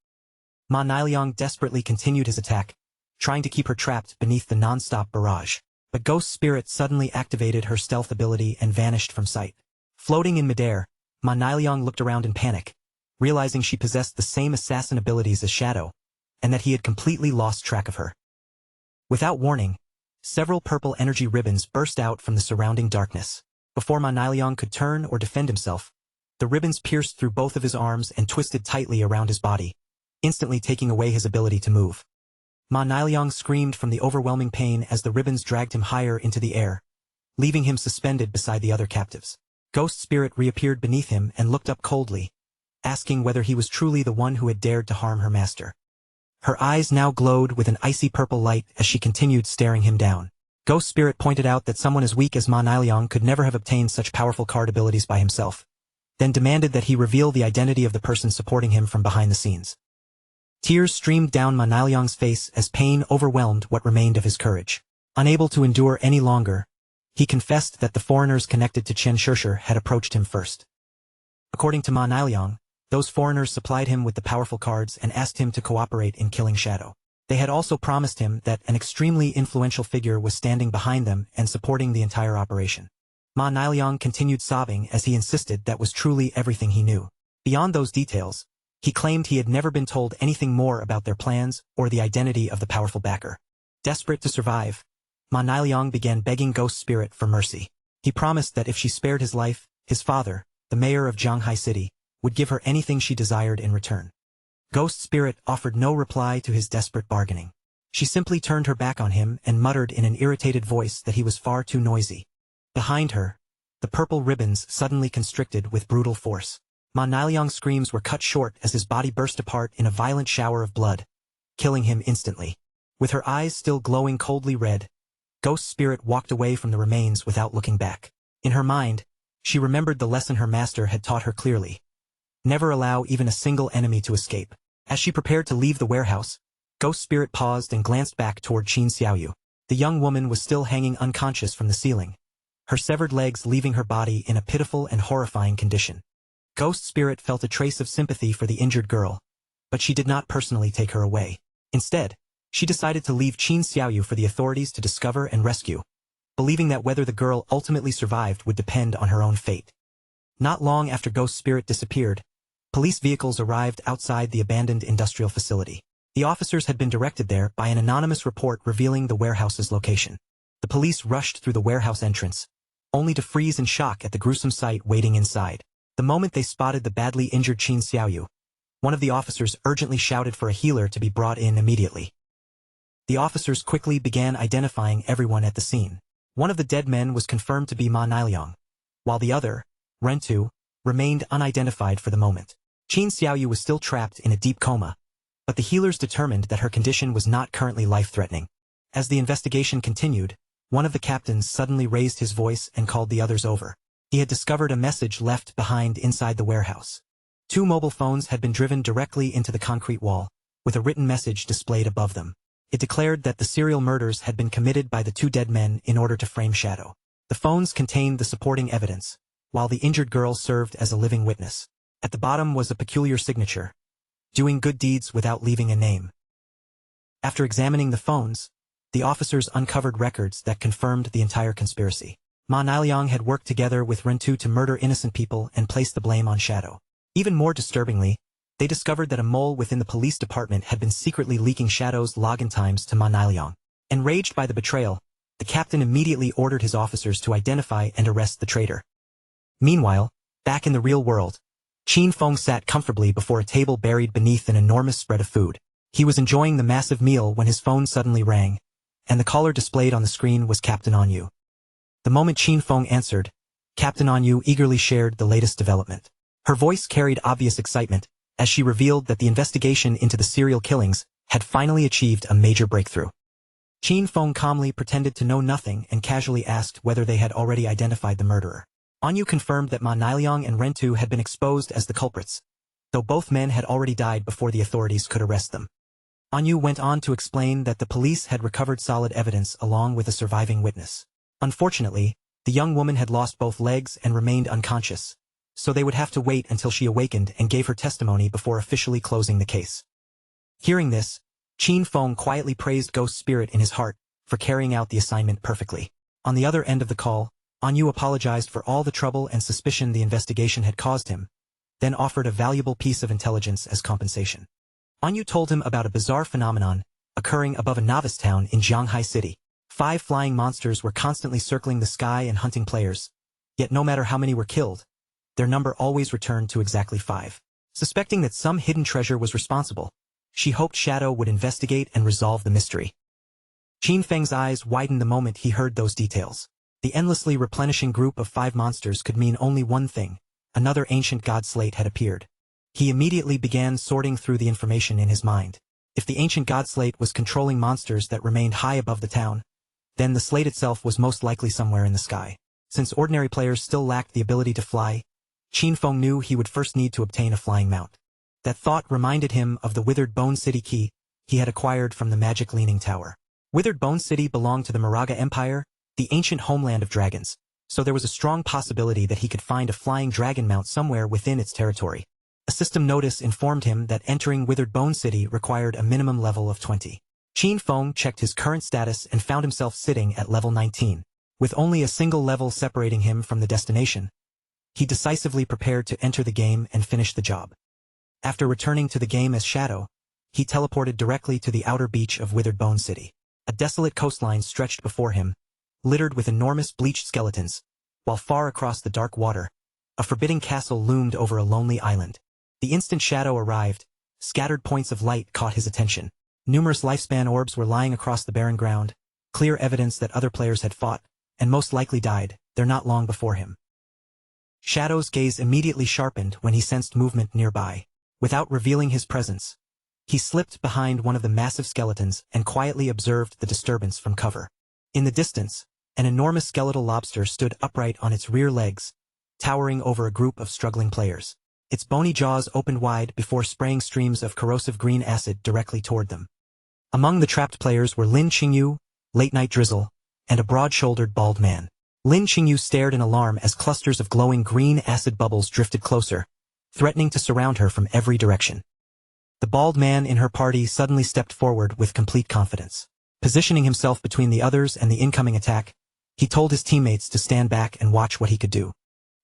Ma Niliang desperately continued his attack, trying to keep her trapped beneath the non-stop barrage. But Ghost Spirit suddenly activated her stealth ability and vanished from sight. Floating in midair, Ma Niliang looked around in panic, realizing she possessed the same assassin abilities as Shadow, and that he had completely lost track of her. Without warning, several purple energy ribbons burst out from the surrounding darkness. Before Ma Niliang could turn or defend himself, the ribbons pierced through both of his arms and twisted tightly around his body, instantly taking away his ability to move. Ma Niliang screamed from the overwhelming pain as the ribbons dragged him higher into the air, leaving him suspended beside the other captives. Ghost Spirit reappeared beneath him and looked up coldly, asking whether he was truly the one who had dared to harm her master. Her eyes now glowed with an icy purple light as she continued staring him down. Ghost Spirit pointed out that someone as weak as Ma Nileong could never have obtained such powerful card abilities by himself, then demanded that he reveal the identity of the person supporting him from behind the scenes. Tears streamed down Ma Nileong's face as pain overwhelmed what remained of his courage. Unable to endure any longer, he confessed that the foreigners connected to Chen Shishir had approached him first. According to Ma Nileong, those foreigners supplied him with the powerful cards and asked him to cooperate in killing Shadow. They had also promised him that an extremely influential figure was standing behind them and supporting the entire operation. Ma Nileong continued sobbing as he insisted that was truly everything he knew. Beyond those details, he claimed he had never been told anything more about their plans or the identity of the powerful backer. Desperate to survive, Ma Nileong began begging Ghost Spirit for mercy. He promised that if she spared his life, his father, the mayor of Zhanghai City, would give her anything she desired in return. Ghost Spirit offered no reply to his desperate bargaining. She simply turned her back on him and muttered in an irritated voice that he was far too noisy. Behind her, the purple ribbons suddenly constricted with brutal force. Ma Nileong's screams were cut short as his body burst apart in a violent shower of blood, killing him instantly. With her eyes still glowing coldly red, Ghost Spirit walked away from the remains without looking back. In her mind, she remembered the lesson her master had taught her clearly. Never allow even a single enemy to escape. As she prepared to leave the warehouse, Ghost Spirit paused and glanced back toward Qin Xiaoyu. The young woman was still hanging unconscious from the ceiling, her severed legs leaving her body in a pitiful and horrifying condition. Ghost Spirit felt a trace of sympathy for the injured girl, but she did not personally take her away. Instead, she decided to leave Qin Xiaoyu for the authorities to discover and rescue, believing that whether the girl ultimately survived would depend on her own fate. Not long after Ghost Spirit disappeared, police vehicles arrived outside the abandoned industrial facility. The officers had been directed there by an anonymous report revealing the warehouse's location. The police rushed through the warehouse entrance, only to freeze in shock at the gruesome sight waiting inside. The moment they spotted the badly injured Qin Xiaoyu, one of the officers urgently shouted for a healer to be brought in immediately. The officers quickly began identifying everyone at the scene. One of the dead men was confirmed to be Ma Nileong, while the other, Rentu, remained unidentified for the moment. Qin Xiaoyu was still trapped in a deep coma, but the healers determined that her condition was not currently life-threatening. As the investigation continued, one of the captains suddenly raised his voice and called the others over. He had discovered a message left behind inside the warehouse. 2 mobile phones had been driven directly into the concrete wall, with a written message displayed above them. It declared that the serial murders had been committed by the 2 dead men in order to frame Shadow. The phones contained the supporting evidence, while the injured girl served as a living witness. At the bottom was a peculiar signature, doing good deeds without leaving a name. After examining the phones, the officers uncovered records that confirmed the entire conspiracy. Ma Nileong had worked together with Rentu to murder innocent people and place the blame on Shadow. Even more disturbingly, they discovered that a mole within the police department had been secretly leaking Shadow's login times to Ma Nileong. Enraged by the betrayal, the captain immediately ordered his officers to identify and arrest the traitor. Meanwhile, back in the real world, Qin Feng sat comfortably before a table buried beneath an enormous spread of food. He was enjoying the massive meal when his phone suddenly rang, and the caller displayed on the screen was Captain Anyu. The moment Qin Feng answered, Captain Anyu eagerly shared the latest development. Her voice carried obvious excitement, as she revealed that the investigation into the serial killings had finally achieved a major breakthrough. Qin Feng calmly pretended to know nothing and casually asked whether they had already identified the murderer. Anyu confirmed that Ma Nileong and Rentu had been exposed as the culprits, though both men had already died before the authorities could arrest them. Anyu went on to explain that the police had recovered solid evidence along with a surviving witness. Unfortunately, the young woman had lost both legs and remained unconscious, so they would have to wait until she awakened and gave her testimony before officially closing the case. Hearing this, Qin Feng quietly praised Ghost Spirit in his heart for carrying out the assignment perfectly. On the other end of the call, Anyu apologized for all the trouble and suspicion the investigation had caused him, then offered a valuable piece of intelligence as compensation. Anyu told him about a bizarre phenomenon occurring above a novice town in Zhanghai City. 5 flying monsters were constantly circling the sky and hunting players, yet no matter how many were killed, their number always returned to exactly 5. Suspecting that some hidden treasure was responsible, she hoped Shadow would investigate and resolve the mystery. Qin Feng's eyes widened the moment he heard those details. The endlessly replenishing group of 5 monsters could mean only one thing: another ancient god slate had appeared. He immediately began sorting through the information in his mind. If the ancient god slate was controlling monsters that remained high above the town, then the slate itself was most likely somewhere in the sky. Since ordinary players still lacked the ability to fly, Qin Feng knew he would first need to obtain a flying mount. That thought reminded him of the Withered Bone City key he had acquired from the magic Leaning Tower. Withered Bone City belonged to the Moraga Empire, the ancient homeland of dragons, so there was a strong possibility that he could find a flying dragon mount somewhere within its territory. A system notice informed him that entering Withered Bone City required a minimum level of 20. Qin Feng checked his current status and found himself sitting at level 19. With only a single level separating him from the destination, he decisively prepared to enter the game and finish the job. After returning to the game as Shadow, he teleported directly to the outer beach of Withered Bone City. A desolate coastline stretched before him, littered with enormous bleached skeletons, while far across the dark water, a forbidding castle loomed over a lonely island. The instant Shadow arrived, scattered points of light caught his attention. Numerous lifespan orbs were lying across the barren ground, clear evidence that other players had fought, and most likely died, there not long before him. Shadow's gaze immediately sharpened when he sensed movement nearby. Without revealing his presence, he slipped behind one of the massive skeletons and quietly observed the disturbance from cover. In the distance, an enormous skeletal lobster stood upright on its rear legs, towering over a group of struggling players. Its bony jaws opened wide before spraying streams of corrosive green acid directly toward them. Among the trapped players were Lin Qingyu, Late Night Drizzle, and a broad-shouldered bald man. Lin Qingyu stared in alarm as clusters of glowing green acid bubbles drifted closer, threatening to surround her from every direction. The bald man in her party suddenly stepped forward with complete confidence. Positioning himself between the others and the incoming attack, he told his teammates to stand back and watch what he could do.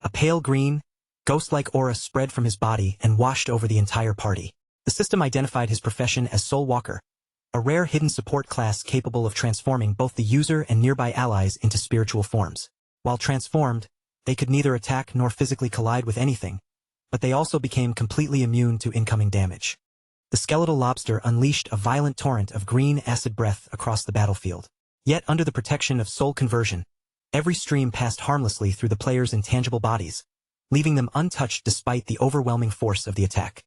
A pale green, ghost-like aura spread from his body and washed over the entire party. The system identified his profession as Soul Walker, a rare hidden support class capable of transforming both the user and nearby allies into spiritual forms. While transformed, they could neither attack nor physically collide with anything, but they also became completely immune to incoming damage. The skeletal lobster unleashed a violent torrent of green acid breath across the battlefield. Yet under the protection of soul conversion, every stream passed harmlessly through the players' intangible bodies, leaving them untouched despite the overwhelming force of the attack.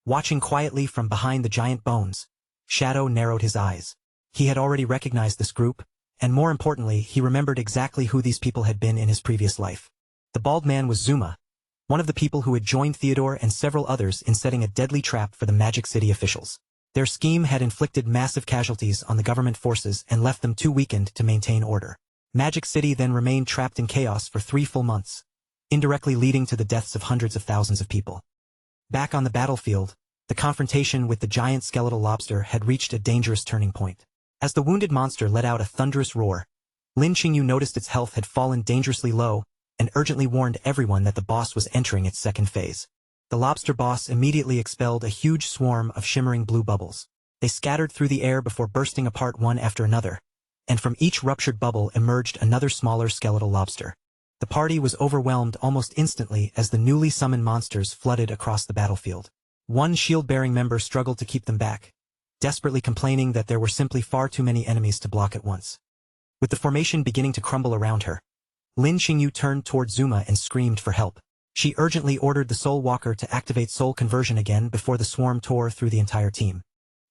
Watching quietly from behind the giant bones, Shadow narrowed his eyes. He had already recognized this group, and more importantly, he remembered exactly who these people had been in his previous life. The bald man was Zuma, one of the people who had joined Theodore and several others in setting a deadly trap for the Magic City officials. Their scheme had inflicted massive casualties on the government forces and left them too weakened to maintain order. Magic City then remained trapped in chaos for 3 full months, indirectly leading to the deaths of hundreds of thousands of people. Back on the battlefield, the confrontation with the giant skeletal lobster had reached a dangerous turning point. As the wounded monster let out a thunderous roar, Lin Qingyu noticed its health had fallen dangerously low and urgently warned everyone that the boss was entering its second phase. The lobster boss immediately expelled a huge swarm of shimmering blue bubbles. They scattered through the air before bursting apart one after another, and from each ruptured bubble emerged another smaller skeletal lobster. The party was overwhelmed almost instantly as the newly summoned monsters flooded across the battlefield. One shield-bearing member struggled to keep them back, desperately complaining that there were simply far too many enemies to block at once. With the formation beginning to crumble around her, Lin Qingyu turned toward Zuma and screamed for help. She urgently ordered the Soul Walker to activate soul conversion again before the swarm tore through the entire team.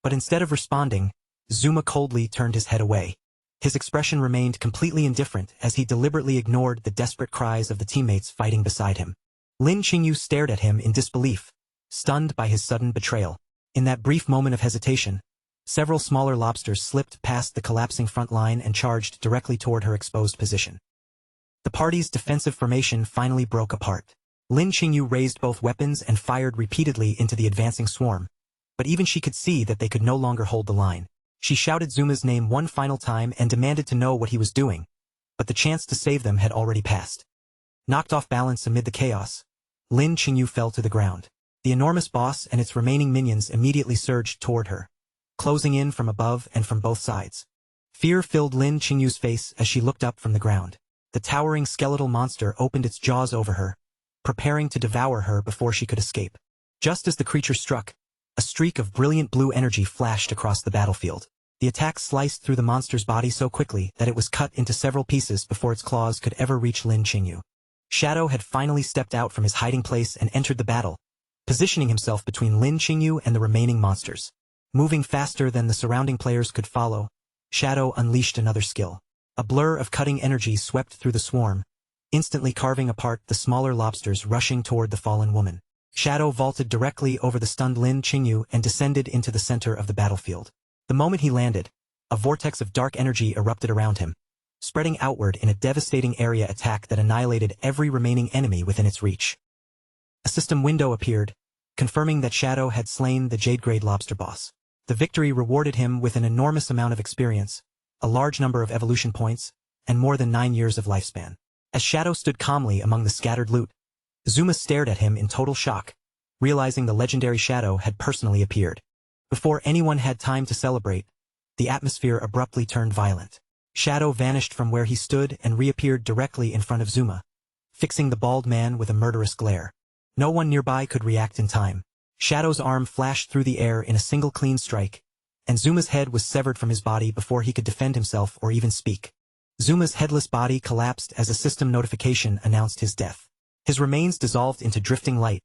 But instead of responding, Zuma coldly turned his head away. His expression remained completely indifferent as he deliberately ignored the desperate cries of the teammates fighting beside him. Lin Qingyu stared at him in disbelief, stunned by his sudden betrayal. In that brief moment of hesitation, several smaller lobsters slipped past the collapsing front line and charged directly toward her exposed position. The party's defensive formation finally broke apart. Lin Qingyu raised both weapons and fired repeatedly into the advancing swarm, but even she could see that they could no longer hold the line. She shouted Zuma's name one final time and demanded to know what he was doing, but the chance to save them had already passed. Knocked off balance amid the chaos, Lin Qingyu fell to the ground. The enormous boss and its remaining minions immediately surged toward her, closing in from above and from both sides. Fear filled Lin Qingyu's face as she looked up from the ground. The towering skeletal monster opened its jaws over her, preparing to devour her before she could escape. Just as the creature struck, a streak of brilliant blue energy flashed across the battlefield. The attack sliced through the monster's body so quickly that it was cut into several pieces before its claws could ever reach Lin Qingyu. Shadow had finally stepped out from his hiding place and entered the battle, positioning himself between Lin Qingyu and the remaining monsters. Moving faster than the surrounding players could follow, Shadow unleashed another skill. A blur of cutting energy swept through the swarm, instantly carving apart the smaller lobsters rushing toward the fallen woman. Shadow vaulted directly over the stunned Lin Qingyu and descended into the center of the battlefield. The moment he landed, a vortex of dark energy erupted around him, spreading outward in a devastating area attack that annihilated every remaining enemy within its reach. A system window appeared, confirming that Shadow had slain the Jade-grade lobster boss. The victory rewarded him with an enormous amount of experience, a large number of evolution points, and more than 9 years of lifespan. As Shadow stood calmly among the scattered loot, Zuma stared at him in total shock, realizing the legendary Shadow had personally appeared. Before anyone had time to celebrate, the atmosphere abruptly turned violent. Shadow vanished from where he stood and reappeared directly in front of Zuma, fixing the bald man with a murderous glare. No one nearby could react in time. Shadow's arm flashed through the air in a single clean strike, and Zuma's head was severed from his body before he could defend himself or even speak. Zuma's headless body collapsed as a system notification announced his death. His remains dissolved into drifting light,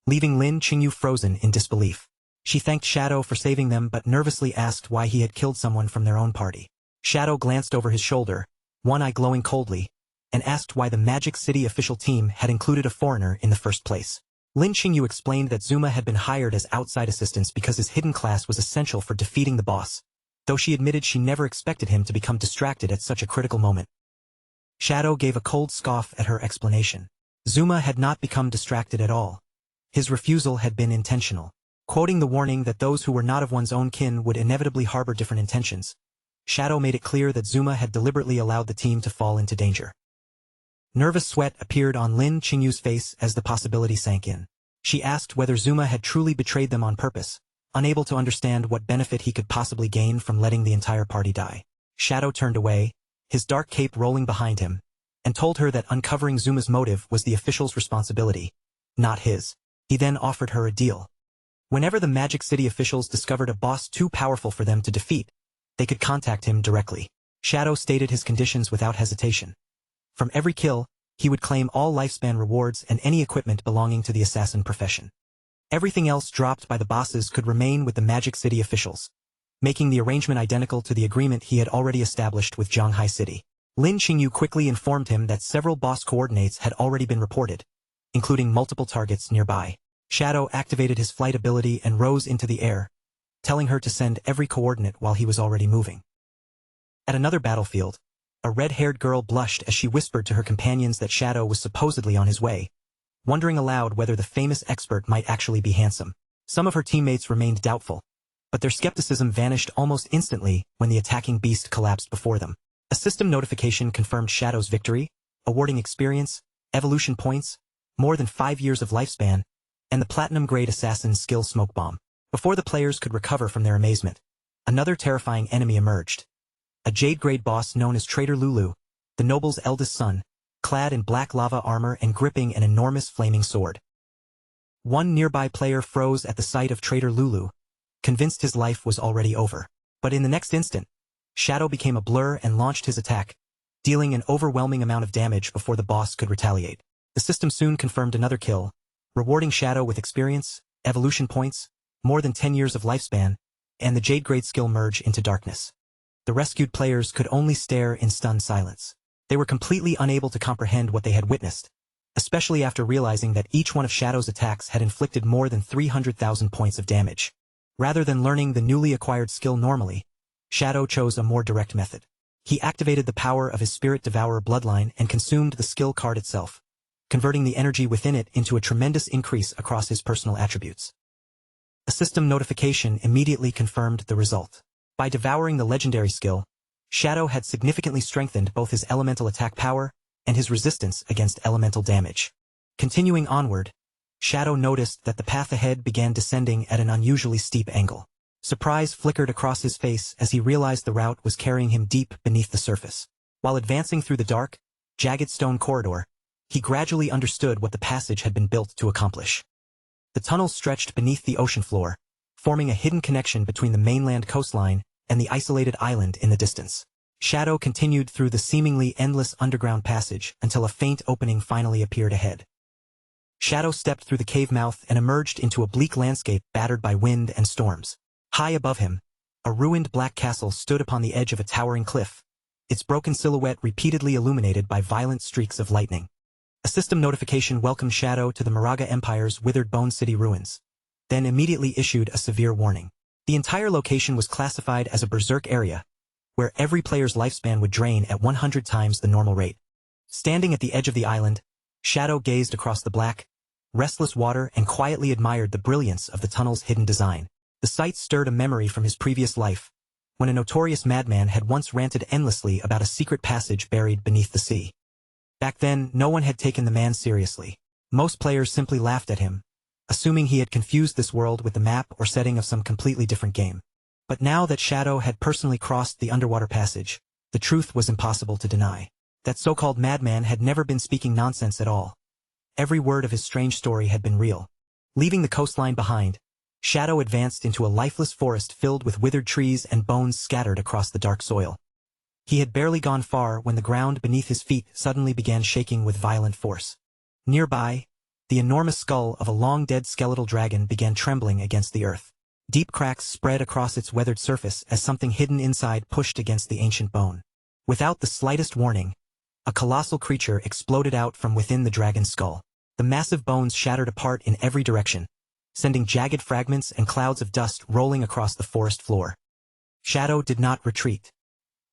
leaving Lin Qingyu frozen in disbelief. She thanked Shadow for saving them but nervously asked why he had killed someone from their own party. Shadow glanced over his shoulder, one eye glowing coldly, and asked why the Magic City official team had included a foreigner in the first place. Lin Qingyu explained that Zuma had been hired as outside assistance because his hidden class was essential for defeating the boss, though she admitted she never expected him to become distracted at such a critical moment. Shadow gave a cold scoff at her explanation. Zuma had not become distracted at all. His refusal had been intentional. Quoting the warning that those who were not of one's own kin would inevitably harbor different intentions, Shadow made it clear that Zuma had deliberately allowed the team to fall into danger. Nervous sweat appeared on Lin Qingyu's face as the possibility sank in. She asked whether Zuma had truly betrayed them on purpose, unable to understand what benefit he could possibly gain from letting the entire party die. Shadow turned away, his dark cape rolling behind him, and told her that uncovering Zuma's motive was the official's responsibility, not his. He then offered her a deal. Whenever the Magic City officials discovered a boss too powerful for them to defeat, they could contact him directly. Shadow stated his conditions without hesitation. From every kill, he would claim all lifespan rewards and any equipment belonging to the assassin profession. Everything else dropped by the bosses could remain with the Magic City officials, making the arrangement identical to the agreement he had already established with Zhanghai City. Lin Qingyu quickly informed him that several boss coordinates had already been reported, including multiple targets nearby. Shadow activated his flight ability and rose into the air, telling her to send every coordinate while he was already moving. At another battlefield, a red-haired girl blushed as she whispered to her companions that Shadow was supposedly on his way, wondering aloud whether the famous expert might actually be handsome. Some of her teammates remained doubtful, but their skepticism vanished almost instantly when the attacking beast collapsed before them. A system notification confirmed Shadow's victory, awarding experience, evolution points, more than 5 years of lifespan, and the platinum-grade assassin's skill smoke bomb. Before the players could recover from their amazement, another terrifying enemy emerged. A Jade-grade boss known as Traitor Lulu, the noble's eldest son, clad in black lava armor and gripping an enormous flaming sword. One nearby player froze at the sight of Traitor Lulu, convinced his life was already over. But in the next instant, Shadow became a blur and launched his attack, dealing an overwhelming amount of damage before the boss could retaliate. The system soon confirmed another kill, rewarding Shadow with experience, evolution points, more than 10 years of lifespan, and the Jade-grade skill merge into darkness. The rescued players could only stare in stunned silence. They were completely unable to comprehend what they had witnessed, especially after realizing that each one of Shadow's attacks had inflicted more than 300,000 points of damage. Rather than learning the newly acquired skill normally, Shadow chose a more direct method. He activated the power of his Spirit Devourer bloodline and consumed the skill card itself, converting the energy within it into a tremendous increase across his personal attributes. A system notification immediately confirmed the result. By devouring the legendary skill, Shadow had significantly strengthened both his elemental attack power and his resistance against elemental damage. Continuing onward, Shadow noticed that the path ahead began descending at an unusually steep angle. Surprise flickered across his face as he realized the route was carrying him deep beneath the surface. While advancing through the dark, jagged stone corridor, he gradually understood what the passage had been built to accomplish. The tunnel stretched beneath the ocean floor, forming a hidden connection between the mainland coastline and the isolated island in the distance. Shadow continued through the seemingly endless underground passage until a faint opening finally appeared ahead. Shadow stepped through the cave mouth and emerged into a bleak landscape battered by wind and storms. High above him, a ruined black castle stood upon the edge of a towering cliff, its broken silhouette repeatedly illuminated by violent streaks of lightning. A system notification welcomed Shadow to the Moraga Empire's withered bone city ruins, then immediately issued a severe warning. The entire location was classified as a berserk area, where every player's lifespan would drain at 100 times the normal rate. Standing at the edge of the island, Shadow gazed across the black, restless water and quietly admired the brilliance of the tunnel's hidden design. The sight stirred a memory from his previous life, when a notorious madman had once ranted endlessly about a secret passage buried beneath the sea. Back then, no one had taken the man seriously. Most players simply laughed at him, assuming he had confused this world with the map or setting of some completely different game. But now that Shadow had personally crossed the underwater passage, the truth was impossible to deny. That so-called madman had never been speaking nonsense at all. Every word of his strange story had been real. Leaving the coastline behind, Shadow advanced into a lifeless forest filled with withered trees and bones scattered across the dark soil. He had barely gone far when the ground beneath his feet suddenly began shaking with violent force. Nearby, the enormous skull of a long-dead skeletal dragon began trembling against the earth. Deep cracks spread across its weathered surface as something hidden inside pushed against the ancient bone. Without the slightest warning, a colossal creature exploded out from within the dragon's skull. The massive bones shattered apart in every direction, sending jagged fragments and clouds of dust rolling across the forest floor. Shadow did not retreat.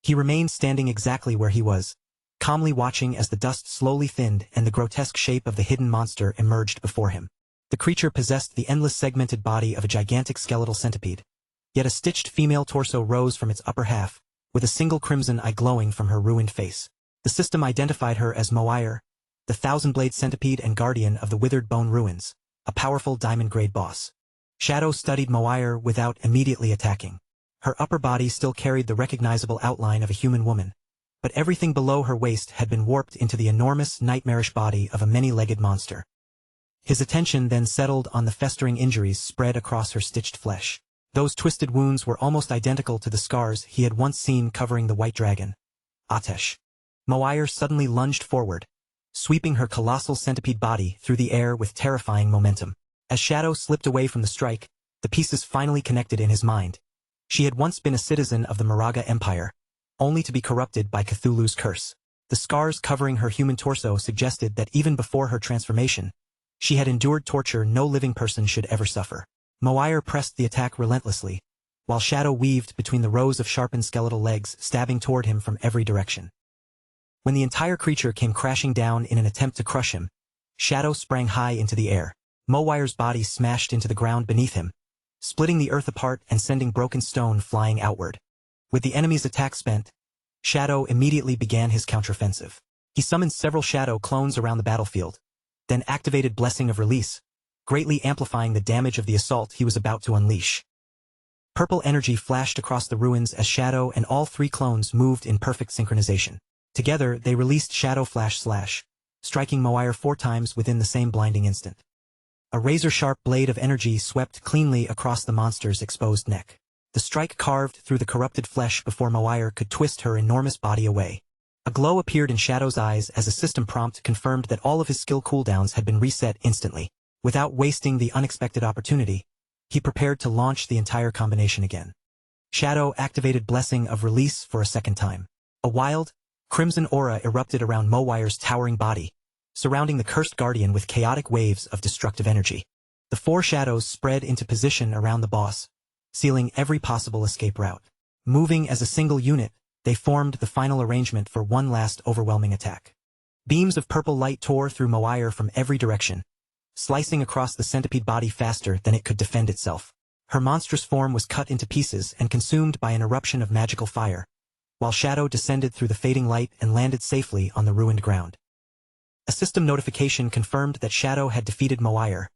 He remained standing exactly where he was, calmly watching as the dust slowly thinned and the grotesque shape of the hidden monster emerged before him. The creature possessed the endless segmented body of a gigantic skeletal centipede, yet a stitched female torso rose from its upper half, with a single crimson eye glowing from her ruined face. The system identified her as Moire, the thousand-blade centipede and guardian of the withered bone ruins, a powerful diamond-grade boss. Shadow studied Moire without immediately attacking. Her upper body still carried the recognizable outline of a human woman, but everything below her waist had been warped into the enormous, nightmarish body of a many-legged monster. His attention then settled on the festering injuries spread across her stitched flesh. Those twisted wounds were almost identical to the scars he had once seen covering the white dragon, Atesh. Moire suddenly lunged forward, sweeping her colossal centipede body through the air with terrifying momentum. As Shadow slipped away from the strike, the pieces finally connected in his mind. She had once been a citizen of the Moraga Empire, only to be corrupted by Cthulhu's curse. The scars covering her human torso suggested that even before her transformation, she had endured torture no living person should ever suffer. Moire pressed the attack relentlessly, while Shadow weaved between the rows of sharpened skeletal legs stabbing toward him from every direction. When the entire creature came crashing down in an attempt to crush him, Shadow sprang high into the air. Moire's body smashed into the ground beneath him, splitting the earth apart and sending broken stone flying outward. With the enemy's attack spent, Shadow immediately began his counteroffensive. He summoned several Shadow clones around the battlefield, then activated Blessing of Release, greatly amplifying the damage of the assault he was about to unleash. Purple energy flashed across the ruins as Shadow and all three clones moved in perfect synchronization. Together, they released Shadow Flash Slash, striking Moire 4 times within the same blinding instant. A razor-sharp blade of energy swept cleanly across the monster's exposed neck. The strike carved through the corrupted flesh before Moire could twist her enormous body away. A glow appeared in Shadow's eyes as a system prompt confirmed that all of his skill cooldowns had been reset instantly. Without wasting the unexpected opportunity, he prepared to launch the entire combination again. Shadow activated Blessing of Release for a second time. A wild, crimson aura erupted around Moire's towering body, surrounding the cursed guardian with chaotic waves of destructive energy. The 4 shadows spread into position around the boss, sealing every possible escape route. Moving as a single unit, they formed the final arrangement for one last overwhelming attack. Beams of purple light tore through Moire from every direction, slicing across the centipede body faster than it could defend itself. Her monstrous form was cut into pieces and consumed by an eruption of magical fire, while Shadow descended through the fading light and landed safely on the ruined ground. A system notification confirmed that Shadow had defeated Moire,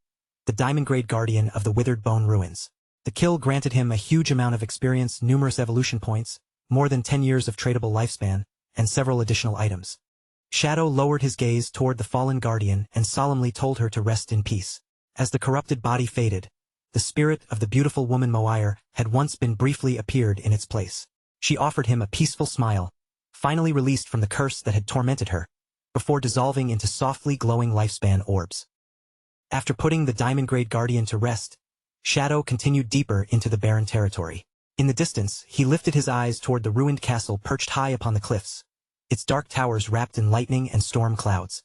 the diamond-grade guardian of the withered bone ruins. The kill granted him a huge amount of experience, numerous evolution points, more than 10 years of tradable lifespan, and several additional items. Shadow lowered his gaze toward the fallen guardian and solemnly told her to rest in peace. As the corrupted body faded, the spirit of the beautiful woman Moire had once been briefly appeared in its place. She offered him a peaceful smile, finally released from the curse that had tormented her, before dissolving into softly glowing lifespan orbs. After putting the diamond-grade guardian to rest, Shadow continued deeper into the barren territory. In the distance, he lifted his eyes toward the ruined castle perched high upon the cliffs, its dark towers wrapped in lightning and storm clouds.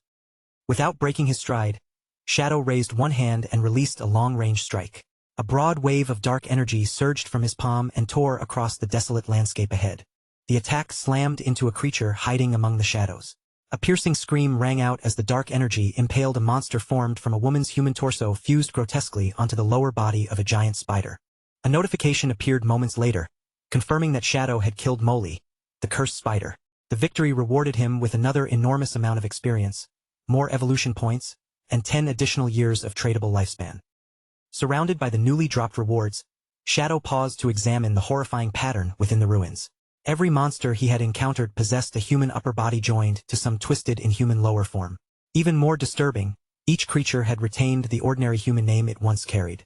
Without breaking his stride, Shadow raised one hand and released a long-range strike. A broad wave of dark energy surged from his palm and tore across the desolate landscape ahead. The attack slammed into a creature hiding among the shadows. A piercing scream rang out as the dark energy impaled a monster formed from a woman's human torso fused grotesquely onto the lower body of a giant spider. A notification appeared moments later, confirming that Shadow had killed Moli, the cursed spider. The victory rewarded him with another enormous amount of experience, more evolution points, and 10 additional years of tradable lifespan. Surrounded by the newly dropped rewards, Shadow paused to examine the horrifying pattern within the ruins. Every monster he had encountered possessed a human upper body joined to some twisted inhuman lower form. Even more disturbing, each creature had retained the ordinary human name it once carried.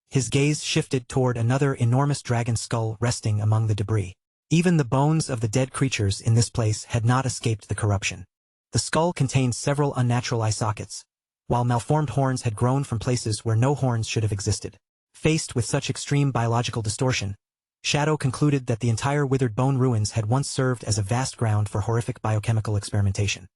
His gaze shifted toward another enormous dragon skull resting among the debris. Even the bones of the dead creatures in this place had not escaped the corruption. The skull contained several unnatural eye sockets, while malformed horns had grown from places where no horns should have existed. Faced with such extreme biological distortion, Shadow concluded that the entire withered bone ruins had once served as a vast ground for horrific biochemical experimentation.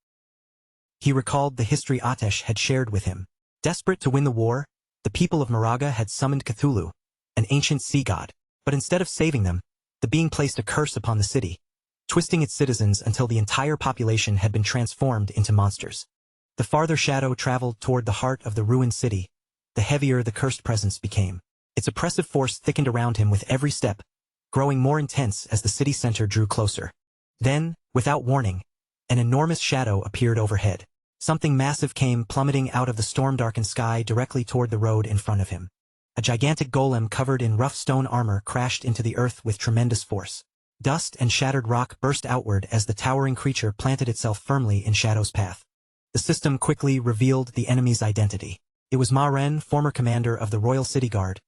He recalled the history Atesh had shared with him. Desperate to win the war, the people of Moraga had summoned Cthulhu, an ancient sea god, but instead of saving them, the being placed a curse upon the city, twisting its citizens until the entire population had been transformed into monsters. The farther Shadow traveled toward the heart of the ruined city, the heavier the cursed presence became. Its oppressive force thickened around him with every step, growing more intense as the city center drew closer. Then, without warning, an enormous shadow appeared overhead. Something massive came plummeting out of the storm-darkened sky directly toward the road in front of him. A gigantic golem covered in rough stone armor crashed into the earth with tremendous force. Dust and shattered rock burst outward as the towering creature planted itself firmly in Shadow's path. The system quickly revealed the enemy's identity. It was Ma Ren, former commander of the Royal City Guard,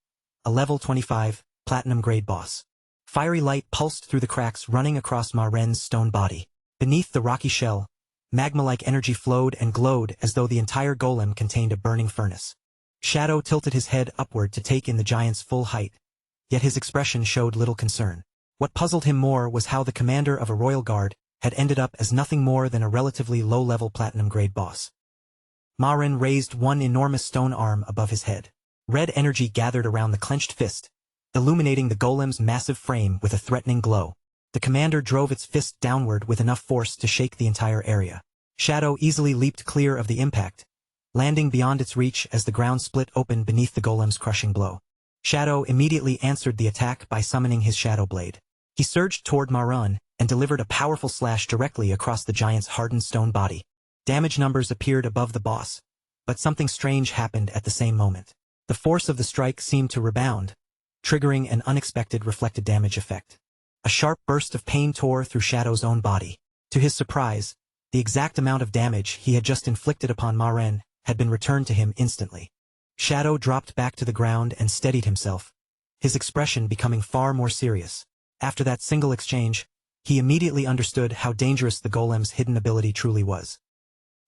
a level 25, platinum-grade boss. Fiery light pulsed through the cracks running across Ma Ren's stone body. Beneath the rocky shell, magma-like energy flowed and glowed as though the entire golem contained a burning furnace. Shadow tilted his head upward to take in the giant's full height, yet his expression showed little concern. What puzzled him more was how the commander of a royal guard had ended up as nothing more than a relatively low-level platinum-grade boss. Ma Ren raised one enormous stone arm above his head. Red energy gathered around the clenched fist, illuminating the golem's massive frame with a threatening glow. The commander drove its fist downward with enough force to shake the entire area. Shadow easily leaped clear of the impact, landing beyond its reach as the ground split open beneath the golem's crushing blow. Shadow immediately answered the attack by summoning his Shadow Blade. He surged toward Ma Ren and delivered a powerful slash directly across the giant's hardened stone body. Damage numbers appeared above the boss, but something strange happened at the same moment. The force of the strike seemed to rebound, triggering an unexpected reflected damage effect. A sharp burst of pain tore through Shadow's own body. To his surprise, the exact amount of damage he had just inflicted upon Ma Ren had been returned to him instantly. Shadow dropped back to the ground and steadied himself, his expression becoming far more serious. After that single exchange, he immediately understood how dangerous the golem's hidden ability truly was.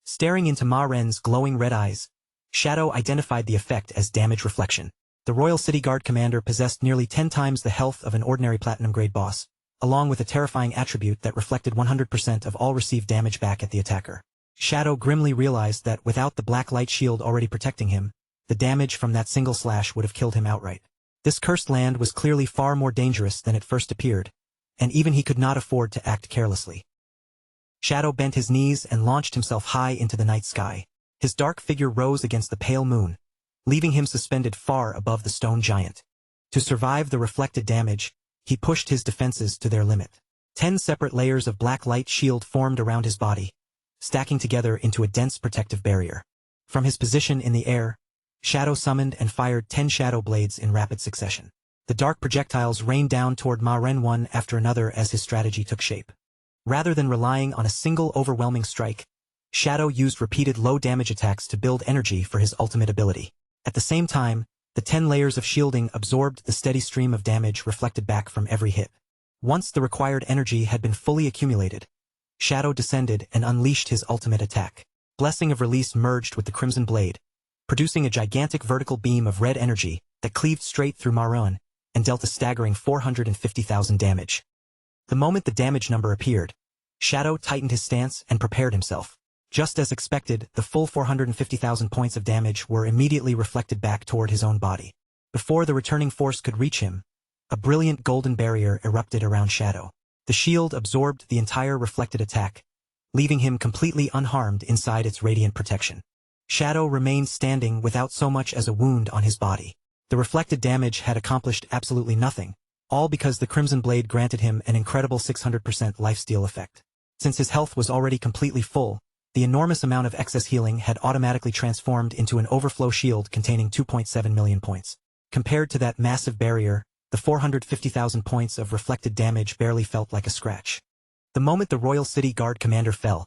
Staring into Ma Ren's glowing red eyes, Shadow identified the effect as damage reflection. The Royal City Guard commander possessed nearly 10 times the health of an ordinary platinum-grade boss, along with a terrifying attribute that reflected 100% of all received damage back at the attacker. Shadow grimly realized that without the black light shield already protecting him, the damage from that single slash would have killed him outright. This cursed land was clearly far more dangerous than it first appeared, and even he could not afford to act carelessly. Shadow bent his knees and launched himself high into the night sky. His dark figure rose against the pale moon, leaving him suspended far above the stone giant. To survive the reflected damage, he pushed his defenses to their limit. 10 separate layers of black light shield formed around his body, stacking together into a dense protective barrier. From his position in the air, Shadow summoned and fired 10 shadow blades in rapid succession. The dark projectiles rained down toward Ma Ren one after another as his strategy took shape. Rather than relying on a single overwhelming strike, Shadow used repeated low-damage attacks to build energy for his ultimate ability. At the same time, the 10 layers of shielding absorbed the steady stream of damage reflected back from every hit. Once the required energy had been fully accumulated, Shadow descended and unleashed his ultimate attack. Blessing of Release merged with the Crimson Blade, producing a gigantic vertical beam of red energy that cleaved straight through Marun and dealt a staggering 450,000 damage. The moment the damage number appeared, Shadow tightened his stance and prepared himself. Just as expected, the full 450,000 points of damage were immediately reflected back toward his own body. Before the returning force could reach him, a brilliant golden barrier erupted around Shadow. The shield absorbed the entire reflected attack, leaving him completely unharmed inside its radiant protection. Shadow remained standing without so much as a wound on his body. The reflected damage had accomplished absolutely nothing, all because the Crimson Blade granted him an incredible 600% lifesteal effect. Since his health was already completely full, the enormous amount of excess healing had automatically transformed into an overflow shield containing 2.7 million points. Compared to that massive barrier, the 450,000 points of reflected damage barely felt like a scratch. The moment the Royal City Guard commander fell,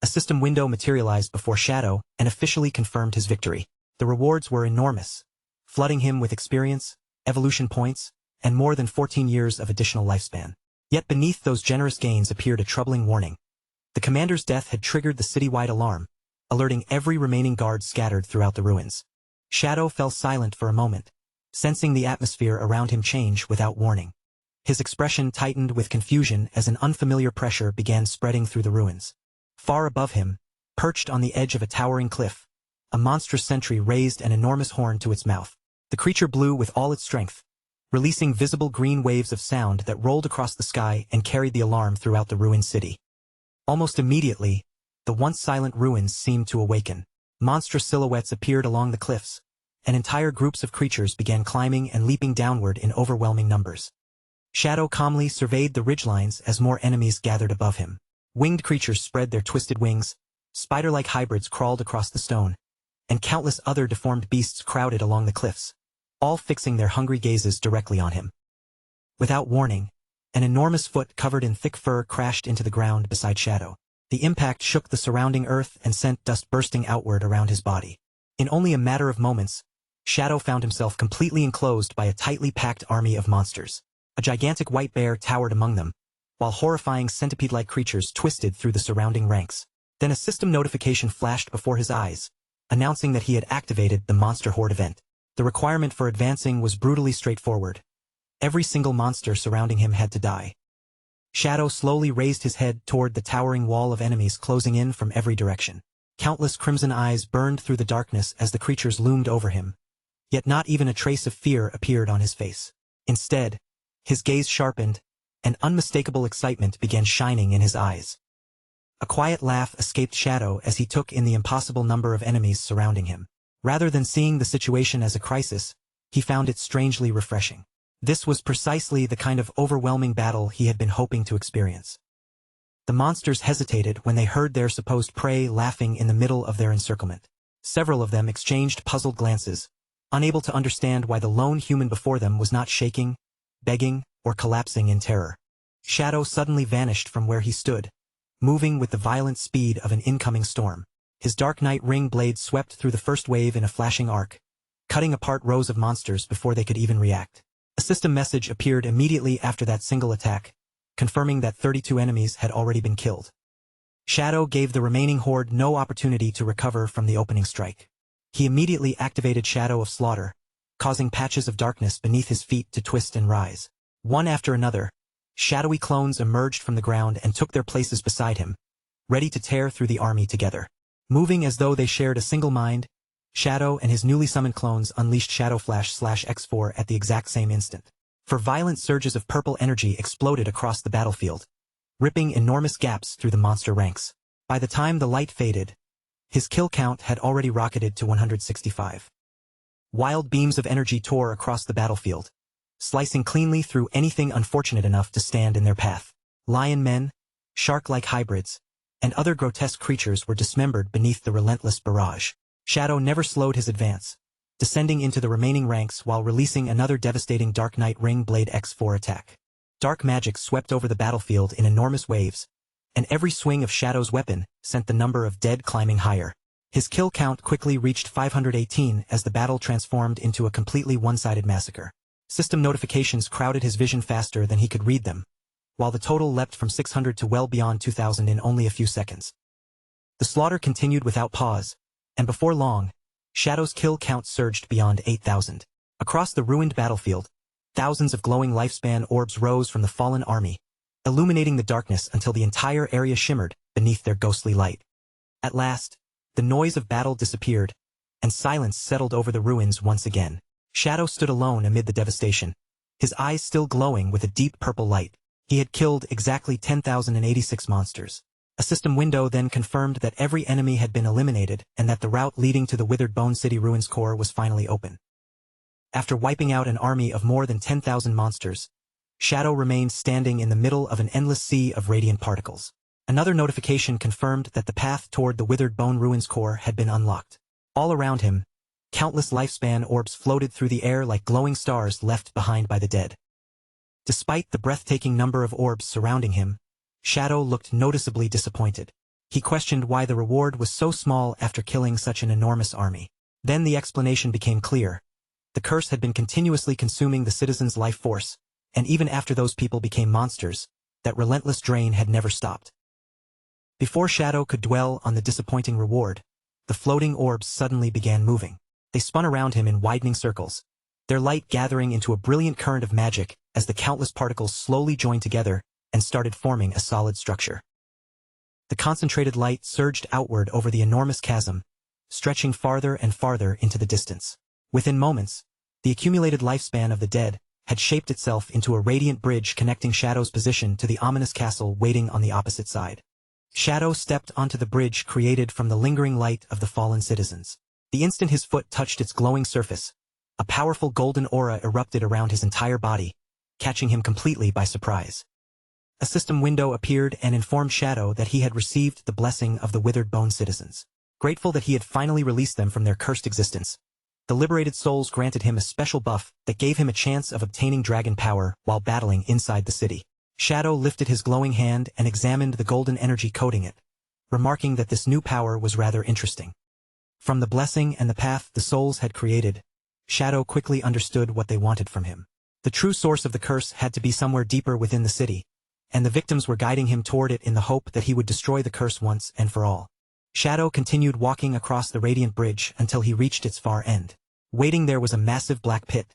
a system window materialized before Shadow and officially confirmed his victory. The rewards were enormous, flooding him with experience, evolution points, and more than 14 years of additional lifespan. Yet beneath those generous gains appeared a troubling warning. The commander's death had triggered the citywide alarm, alerting every remaining guard scattered throughout the ruins. Shadow fell silent for a moment, sensing the atmosphere around him change without warning. His expression tightened with confusion as an unfamiliar pressure began spreading through the ruins. Far above him, perched on the edge of a towering cliff, a monstrous sentry raised an enormous horn to its mouth. The creature blew with all its strength, releasing visible green waves of sound that rolled across the sky and carried the alarm throughout the ruined city. Almost immediately, the once silent ruins seemed to awaken. Monstrous silhouettes appeared along the cliffs, and entire groups of creatures began climbing and leaping downward in overwhelming numbers. Shadow calmly surveyed the ridgelines as more enemies gathered above him. Winged creatures spread their twisted wings, spider-like hybrids crawled across the stone, and countless other deformed beasts crowded along the cliffs, all fixing their hungry gazes directly on him. Without warning, an enormous foot covered in thick fur crashed into the ground beside Shadow. The impact shook the surrounding earth and sent dust bursting outward around his body. In only a matter of moments, Shadow found himself completely enclosed by a tightly packed army of monsters. A gigantic white bear towered among them, while horrifying centipede-like creatures twisted through the surrounding ranks. Then a system notification flashed before his eyes, announcing that he had activated the Monster Horde event. The requirement for advancing was brutally straightforward. Every single monster surrounding him had to die. Shadow slowly raised his head toward the towering wall of enemies closing in from every direction. Countless crimson eyes burned through the darkness as the creatures loomed over him, yet not even a trace of fear appeared on his face. Instead, his gaze sharpened, and unmistakable excitement began shining in his eyes. A quiet laugh escaped Shadow as he took in the impossible number of enemies surrounding him. Rather than seeing the situation as a crisis, he found it strangely refreshing. This was precisely the kind of overwhelming battle he had been hoping to experience. The monsters hesitated when they heard their supposed prey laughing in the middle of their encirclement. Several of them exchanged puzzled glances, unable to understand why the lone human before them was not shaking, begging, or collapsing in terror. Shadow suddenly vanished from where he stood, moving with the violent speed of an incoming storm. His Dark Knight ring blade swept through the first wave in a flashing arc, cutting apart rows of monsters before they could even react. A system message appeared immediately after that single attack, confirming that 32 enemies had already been killed. Shadow gave the remaining horde no opportunity to recover from the opening strike. He immediately activated Shadow of Slaughter, causing patches of darkness beneath his feet to twist and rise. One after another, shadowy clones emerged from the ground and took their places beside him, ready to tear through the army together. Moving as though they shared a single mind, Shadow and his newly summoned clones unleashed Shadow Flash/X4 at the exact same instant. For violent surges of purple energy exploded across the battlefield, ripping enormous gaps through the monster ranks. By the time the light faded, his kill count had already rocketed to 165. Wild beams of energy tore across the battlefield, slicing cleanly through anything unfortunate enough to stand in their path. Lion men, shark-like hybrids, and other grotesque creatures were dismembered beneath the relentless barrage. Shadow never slowed his advance, descending into the remaining ranks while releasing another devastating Dark Knight Ring Blade X4 attack. Dark magic swept over the battlefield in enormous waves, and every swing of Shadow's weapon sent the number of dead climbing higher. His kill count quickly reached 518 as the battle transformed into a completely one-sided massacre. System notifications crowded his vision faster than he could read them, while the total leapt from 600 to well beyond 2,000 in only a few seconds. The slaughter continued without pause, and before long, Shadow's kill count surged beyond 8,000. Across the ruined battlefield, thousands of glowing lifespan orbs rose from the fallen army, illuminating the darkness until the entire area shimmered beneath their ghostly light. At last, the noise of battle disappeared, and silence settled over the ruins once again. Shadow stood alone amid the devastation, his eyes still glowing with a deep purple light. He had killed exactly 10,086 monsters. A system window then confirmed that every enemy had been eliminated and that the route leading to the Withered Bone City Ruins core was finally open. After wiping out an army of more than 10,000 monsters, Shadow remained standing in the middle of an endless sea of radiant particles. Another notification confirmed that the path toward the Withered Bone Ruins core had been unlocked. All around him, countless lifespan orbs floated through the air like glowing stars left behind by the dead. Despite the breathtaking number of orbs surrounding him, Shadow looked noticeably disappointed. He questioned why the reward was so small after killing such an enormous army. Then the explanation became clear. The curse had been continuously consuming the citizens' life force, and even after those people became monsters, that relentless drain had never stopped. Before Shadow could dwell on the disappointing reward, the floating orbs suddenly began moving. They spun around him in widening circles, their light gathering into a brilliant current of magic as the countless particles slowly joined together and started forming a solid structure. The concentrated light surged outward over the enormous chasm, stretching farther and farther into the distance. Within moments, the accumulated lifespan of the dead had shaped itself into a radiant bridge connecting Shadow's position to the ominous castle waiting on the opposite side. Shadow stepped onto the bridge created from the lingering light of the fallen citizens. The instant his foot touched its glowing surface, a powerful golden aura erupted around his entire body, catching him completely by surprise. A system window appeared and informed Shadow that he had received the blessing of the Withered Bone citizens. Grateful that he had finally released them from their cursed existence, the liberated souls granted him a special buff that gave him a chance of obtaining dragon power while battling inside the city. Shadow lifted his glowing hand and examined the golden energy coating it, remarking that this new power was rather interesting. From the blessing and the path the souls had created, Shadow quickly understood what they wanted from him. The true source of the curse had to be somewhere deeper within the city, and the victims were guiding him toward it in the hope that he would destroy the curse once and for all. Shadow continued walking across the radiant bridge until he reached its far end. Waiting there was a massive black pit,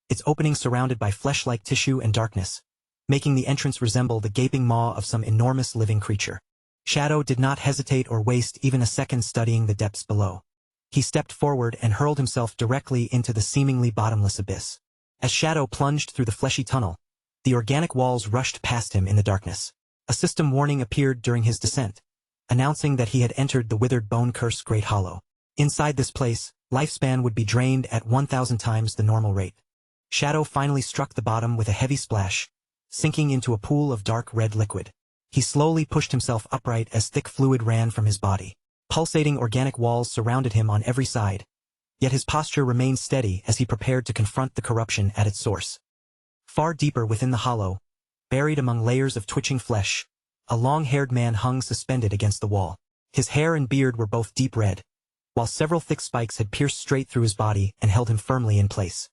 its opening surrounded by flesh-like tissue and darkness, making the entrance resemble the gaping maw of some enormous living creature. Shadow did not hesitate or waste even a second studying the depths below. He stepped forward and hurled himself directly into the seemingly bottomless abyss. As Shadow plunged through the fleshy tunnel, the organic walls rushed past him in the darkness. A system warning appeared during his descent, announcing that he had entered the Withered Bone Curse Great Hollow. Inside this place, lifespan would be drained at 1,000 times the normal rate. Shadow finally struck the bottom with a heavy splash, sinking into a pool of dark red liquid. He slowly pushed himself upright as thick fluid ran from his body. Pulsating organic walls surrounded him on every side, yet his posture remained steady as he prepared to confront the corruption at its source. Far deeper within the hollow, buried among layers of twitching flesh, a long-haired man hung suspended against the wall. His hair and beard were both deep red, while several thick spikes had pierced straight through his body and held him firmly in place.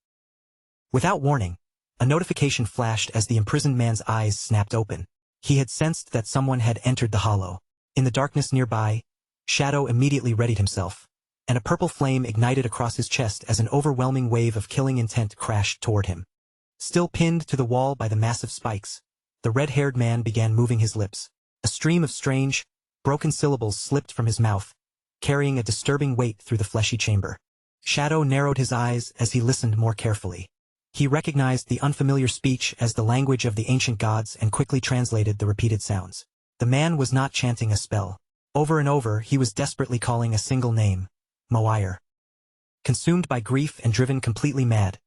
Without warning, a notification flashed as the imprisoned man's eyes snapped open. He had sensed that someone had entered the hollow. In the darkness nearby, Shadow immediately readied himself, and a purple flame ignited across his chest as an overwhelming wave of killing intent crashed toward him. Still pinned to the wall by the massive spikes, the red-haired man began moving his lips. A stream of strange, broken syllables slipped from his mouth, carrying a disturbing weight through the fleshy chamber. Shadow narrowed his eyes as he listened more carefully. He recognized the unfamiliar speech as the language of the ancient gods and quickly translated the repeated sounds. The man was not chanting a spell. Over and over, he was desperately calling a single name, Moire. Consumed by grief and driven completely mad,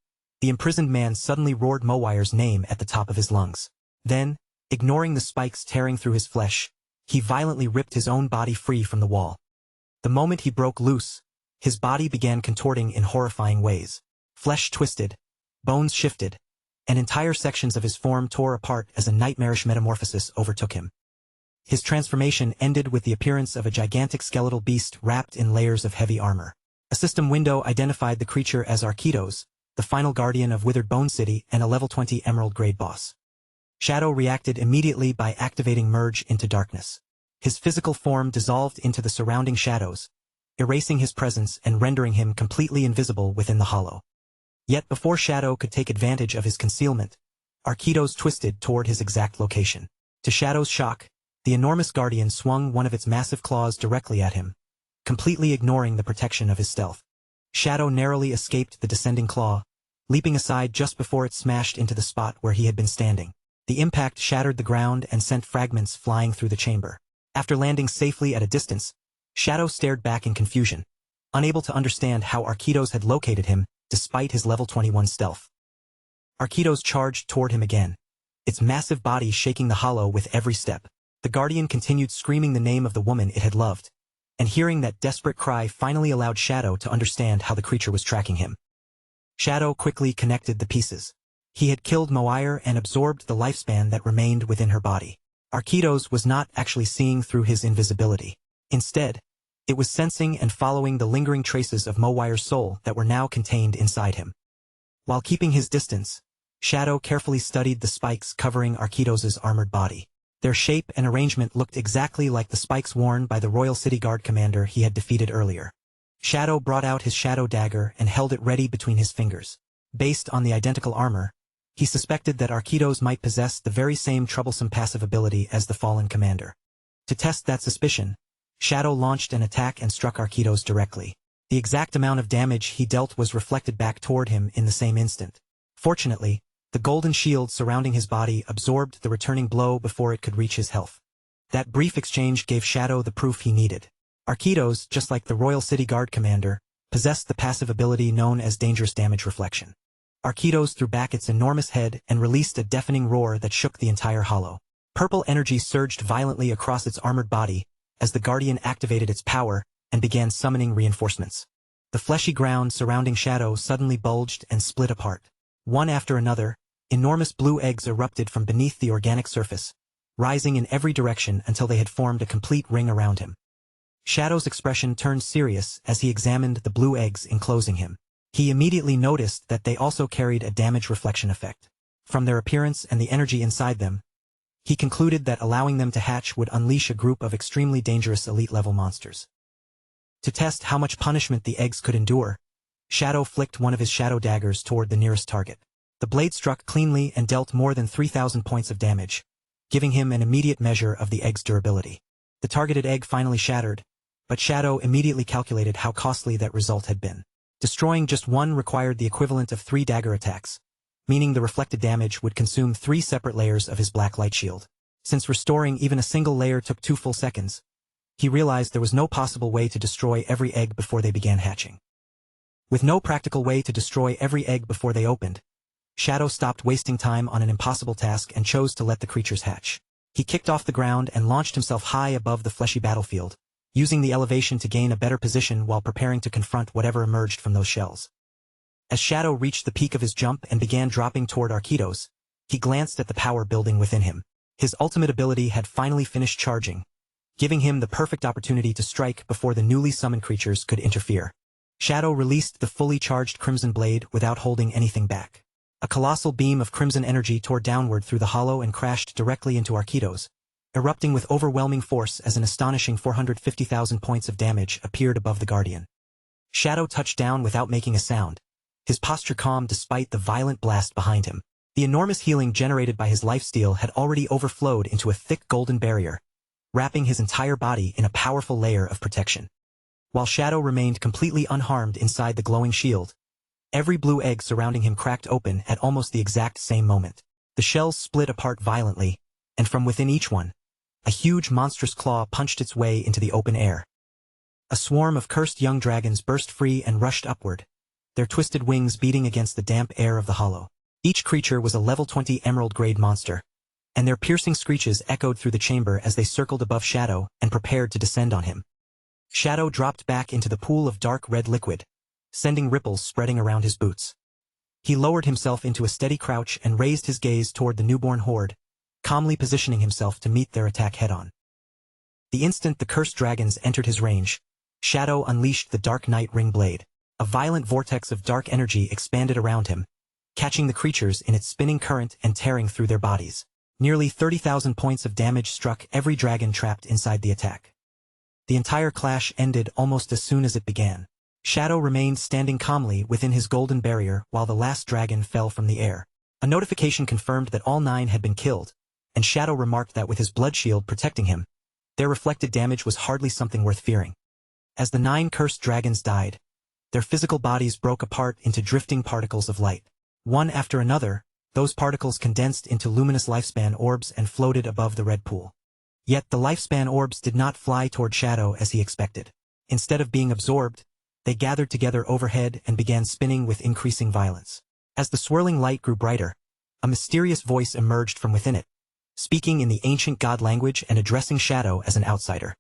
the imprisoned man suddenly roared Moire's name at the top of his lungs. Then, ignoring the spikes tearing through his flesh, he violently ripped his own body free from the wall. The moment he broke loose, his body began contorting in horrifying ways. Flesh twisted, bones shifted, and entire sections of his form tore apart as a nightmarish metamorphosis overtook him. His transformation ended with the appearance of a gigantic skeletal beast wrapped in layers of heavy armor. A system window identified the creature as Archetos, the final guardian of Withered Bone City and a level 20 Emerald grade boss. Shadow reacted immediately by activating Merge into Darkness. His physical form dissolved into the surrounding shadows, erasing his presence and rendering him completely invisible within the hollow. Yet before Shadow could take advantage of his concealment, Arquitos twisted toward his exact location. To Shadow's shock, the enormous guardian swung one of its massive claws directly at him, completely ignoring the protection of his stealth. Shadow narrowly escaped the descending claw, leaping aside just before it smashed into the spot where he had been standing. The impact shattered the ground and sent fragments flying through the chamber. After landing safely at a distance, Shadow stared back in confusion, unable to understand how Arquitos had located him despite his level 21 stealth. Arquitos charged toward him again, its massive body shaking the hollow with every step. The guardian continued screaming the name of the woman it had loved, and hearing that desperate cry finally allowed Shadow to understand how the creature was tracking him. Shadow quickly connected the pieces. He had killed Moire and absorbed the lifespan that remained within her body. Arquitos was not actually seeing through his invisibility. Instead, it was sensing and following the lingering traces of Moire's soul that were now contained inside him. While keeping his distance, Shadow carefully studied the spikes covering Arquitos's armored body. Their shape and arrangement looked exactly like the spikes worn by the Royal City Guard commander he had defeated earlier. Shadow brought out his shadow dagger and held it ready between his fingers. Based on the identical armor, he suspected that Arquitos might possess the very same troublesome passive ability as the fallen commander. To test that suspicion, Shadow launched an attack and struck Arquitos directly. The exact amount of damage he dealt was reflected back toward him in the same instant. Fortunately, the golden shield surrounding his body absorbed the returning blow before it could reach his health. That brief exchange gave Shadow the proof he needed. Arquitos, just like the Royal City Guard commander, possessed the passive ability known as dangerous damage reflection. Arquitos threw back its enormous head and released a deafening roar that shook the entire hollow. Purple energy surged violently across its armored body as the Guardian activated its power and began summoning reinforcements. The fleshy ground surrounding Shadow suddenly bulged and split apart. One after another, enormous blue eggs erupted from beneath the organic surface, rising in every direction until they had formed a complete ring around him. Shadow's expression turned serious as he examined the blue eggs enclosing him. He immediately noticed that they also carried a damage reflection effect. From their appearance and the energy inside them, he concluded that allowing them to hatch would unleash a group of extremely dangerous elite-level monsters. To test how much punishment the eggs could endure, Shadow flicked one of his shadow daggers toward the nearest target. The blade struck cleanly and dealt more than 3,000 points of damage, giving him an immediate measure of the egg's durability. The targeted egg finally shattered, but Shadow immediately calculated how costly that result had been. Destroying just one required the equivalent of 3 dagger attacks, meaning the reflected damage would consume 3 separate layers of his black light shield. Since restoring even a single layer took 2 full seconds, he realized there was no possible way to destroy every egg before they began hatching. With no practical way to destroy every egg before they opened, Shadow stopped wasting time on an impossible task and chose to let the creatures hatch. He kicked off the ground and launched himself high above the fleshy battlefield, using the elevation to gain a better position while preparing to confront whatever emerged from those shells. As Shadow reached the peak of his jump and began dropping toward Arquitos, he glanced at the power building within him. His ultimate ability had finally finished charging, giving him the perfect opportunity to strike before the newly summoned creatures could interfere. Shadow released the fully charged Crimson Blade without holding anything back. A colossal beam of crimson energy tore downward through the hollow and crashed directly into Arquitos, erupting with overwhelming force as an astonishing 450,000 points of damage appeared above the Guardian. Shadow touched down without making a sound, his posture calm despite the violent blast behind him. The enormous healing generated by his lifesteal had already overflowed into a thick golden barrier, wrapping his entire body in a powerful layer of protection. While Shadow remained completely unharmed inside the glowing shield, every blue egg surrounding him cracked open at almost the exact same moment. The shells split apart violently, and from within each one, a huge monstrous claw punched its way into the open air. A swarm of cursed young dragons burst free and rushed upward, their twisted wings beating against the damp air of the hollow. Each creature was a level 20 emerald-grade monster, and their piercing screeches echoed through the chamber as they circled above Shadow and prepared to descend on him. Shadow dropped back into the pool of dark red liquid, sending ripples spreading around his boots. He lowered himself into a steady crouch and raised his gaze toward the newborn horde, calmly positioning himself to meet their attack head-on. The instant the cursed dragons entered his range, Shadow unleashed the Dark Night Ring Blade. A violent vortex of dark energy expanded around him, catching the creatures in its spinning current and tearing through their bodies. Nearly 30,000 points of damage struck every dragon trapped inside the attack. The entire clash ended almost as soon as it began. Shadow remained standing calmly within his golden barrier while the last dragon fell from the air. A notification confirmed that all 9 had been killed, and Shadow remarked that with his blood shield protecting him, their reflected damage was hardly something worth fearing. As the 9 cursed dragons died, their physical bodies broke apart into drifting particles of light. One after another, those particles condensed into luminous lifespan orbs and floated above the red pool. Yet the lifespan orbs did not fly toward Shadow as he expected. Instead of being absorbed, they gathered together overhead and began spinning with increasing violence. As the swirling light grew brighter, a mysterious voice emerged from within it, speaking in the ancient god language and addressing Shadow as an outsider.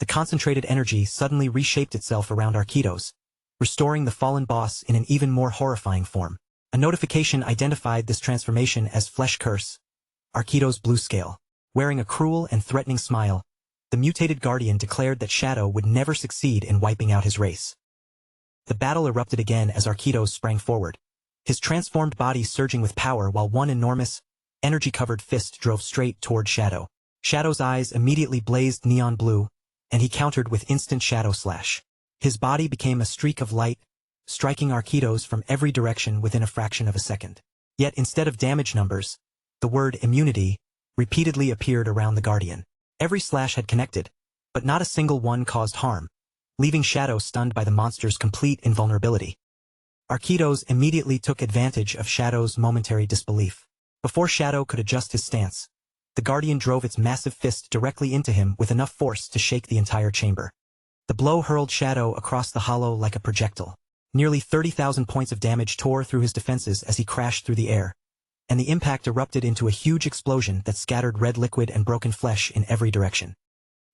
The concentrated energy suddenly reshaped itself around Arkitos, restoring the fallen boss in an even more horrifying form. A notification identified this transformation as Flesh Curse, Arkitos' blue scale. Wearing a cruel and threatening smile, the mutated guardian declared that Shadow would never succeed in wiping out his race. The battle erupted again as Arkitos sprang forward, his transformed body surging with power while one enormous, energy-covered fist drove straight toward Shadow. Shadow's eyes immediately blazed neon blue, and he countered with instant Shadow Slash. His body became a streak of light, striking Arkitos from every direction within a fraction of a second. Yet instead of damage numbers, the word immunity repeatedly appeared around the Guardian. Every slash had connected, but not a single one caused harm, leaving Shadow stunned by the monster's complete invulnerability. Arkitos immediately took advantage of Shadow's momentary disbelief. Before Shadow could adjust his stance, the Guardian drove its massive fist directly into him with enough force to shake the entire chamber. The blow hurled Shadow across the hollow like a projectile. Nearly 30,000 points of damage tore through his defenses as he crashed through the air, and the impact erupted into a huge explosion that scattered red liquid and broken flesh in every direction.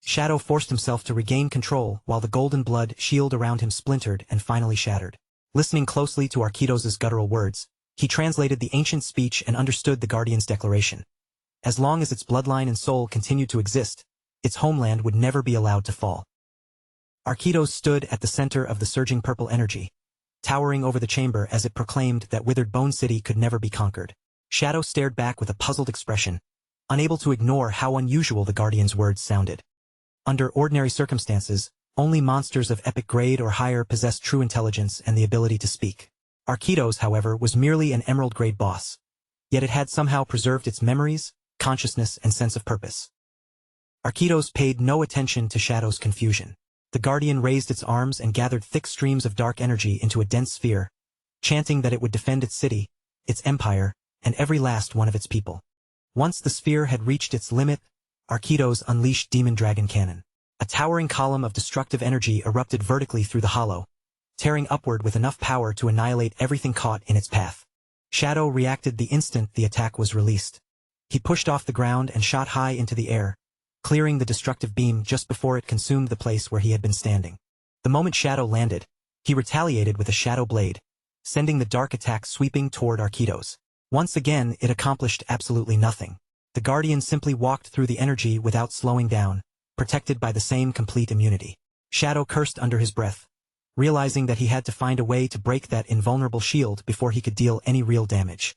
Shadow forced himself to regain control while the golden blood shield around him splintered and finally shattered. Listening closely to Arkitos' guttural words, he translated the ancient speech and understood the Guardian's declaration. As long as its bloodline and soul continued to exist, its homeland would never be allowed to fall. Arkitos stood at the center of the surging purple energy, towering over the chamber as it proclaimed that withered Bone City could never be conquered. Shadow stared back with a puzzled expression, unable to ignore how unusual the Guardian's words sounded. Under ordinary circumstances, only monsters of epic grade or higher possessed true intelligence and the ability to speak. Arkitos, however, was merely an emerald-grade boss, yet it had somehow preserved its memories, consciousness, and sense of purpose. Arkitos paid no attention to Shadow's confusion. The Guardian raised its arms and gathered thick streams of dark energy into a dense sphere, chanting that it would defend its city, its empire, and every last one of its people. Once the sphere had reached its limit, Arkitos unleashed Demon Dragon Cannon. A towering column of destructive energy erupted vertically through the hollow, tearing upward with enough power to annihilate everything caught in its path. Shadow reacted the instant the attack was released. He pushed off the ground and shot high into the air, clearing the destructive beam just before it consumed the place where he had been standing. The moment Shadow landed, he retaliated with a Shadow Blade, sending the dark attack sweeping toward Arkitos. Once again, it accomplished absolutely nothing. The Guardian simply walked through the energy without slowing down, protected by the same complete immunity. Shadow cursed under his breath, realizing that he had to find a way to break that invulnerable shield before he could deal any real damage.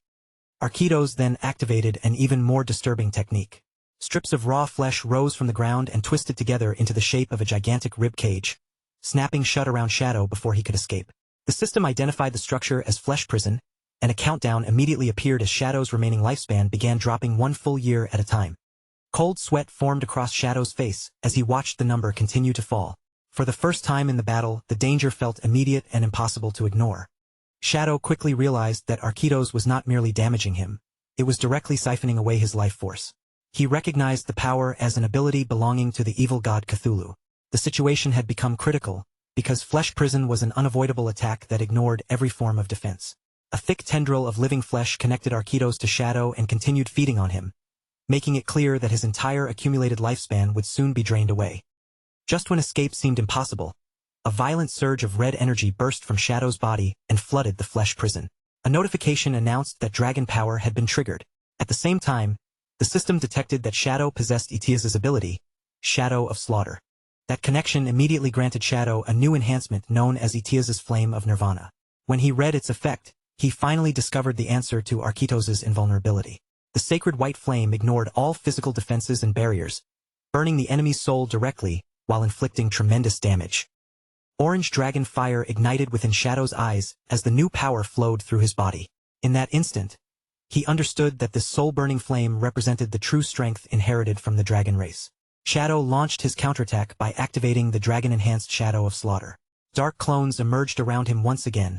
Arkitos then activated an even more disturbing technique. Strips of raw flesh rose from the ground and twisted together into the shape of a gigantic rib cage, snapping shut around Shadow before he could escape. The system identified the structure as Flesh Prison, and a countdown immediately appeared as Shadow's remaining lifespan began dropping 1 full year at a time. Cold sweat formed across Shadow's face as he watched the number continue to fall. For the first time in the battle, the danger felt immediate and impossible to ignore. Shadow quickly realized that Arkitos was not merely damaging him, it was directly siphoning away his life force. He recognized the power as an ability belonging to the evil god Cthulhu. The situation had become critical, because Flesh Prison was an unavoidable attack that ignored every form of defense. A thick tendril of living flesh connected Arkitos to Shadow and continued feeding on him, making it clear that his entire accumulated lifespan would soon be drained away. Just when escape seemed impossible, a violent surge of red energy burst from Shadow's body and flooded the Flesh Prison. A notification announced that dragon power had been triggered. At the same time, the system detected that Shadow possessed Etias's ability, Shadow of Slaughter. That connection immediately granted Shadow a new enhancement known as Etias's Flame of Nirvana. When he read its effect, he finally discovered the answer to Arkitos' invulnerability. The sacred white flame ignored all physical defenses and barriers, burning the enemy's soul directly while inflicting tremendous damage. Orange dragon fire ignited within Shadow's eyes as the new power flowed through his body. In that instant, he understood that this soul-burning flame represented the true strength inherited from the dragon race. Shadow launched his counterattack by activating the dragon-enhanced Shadow of Slaughter. Dark clones emerged around him once again,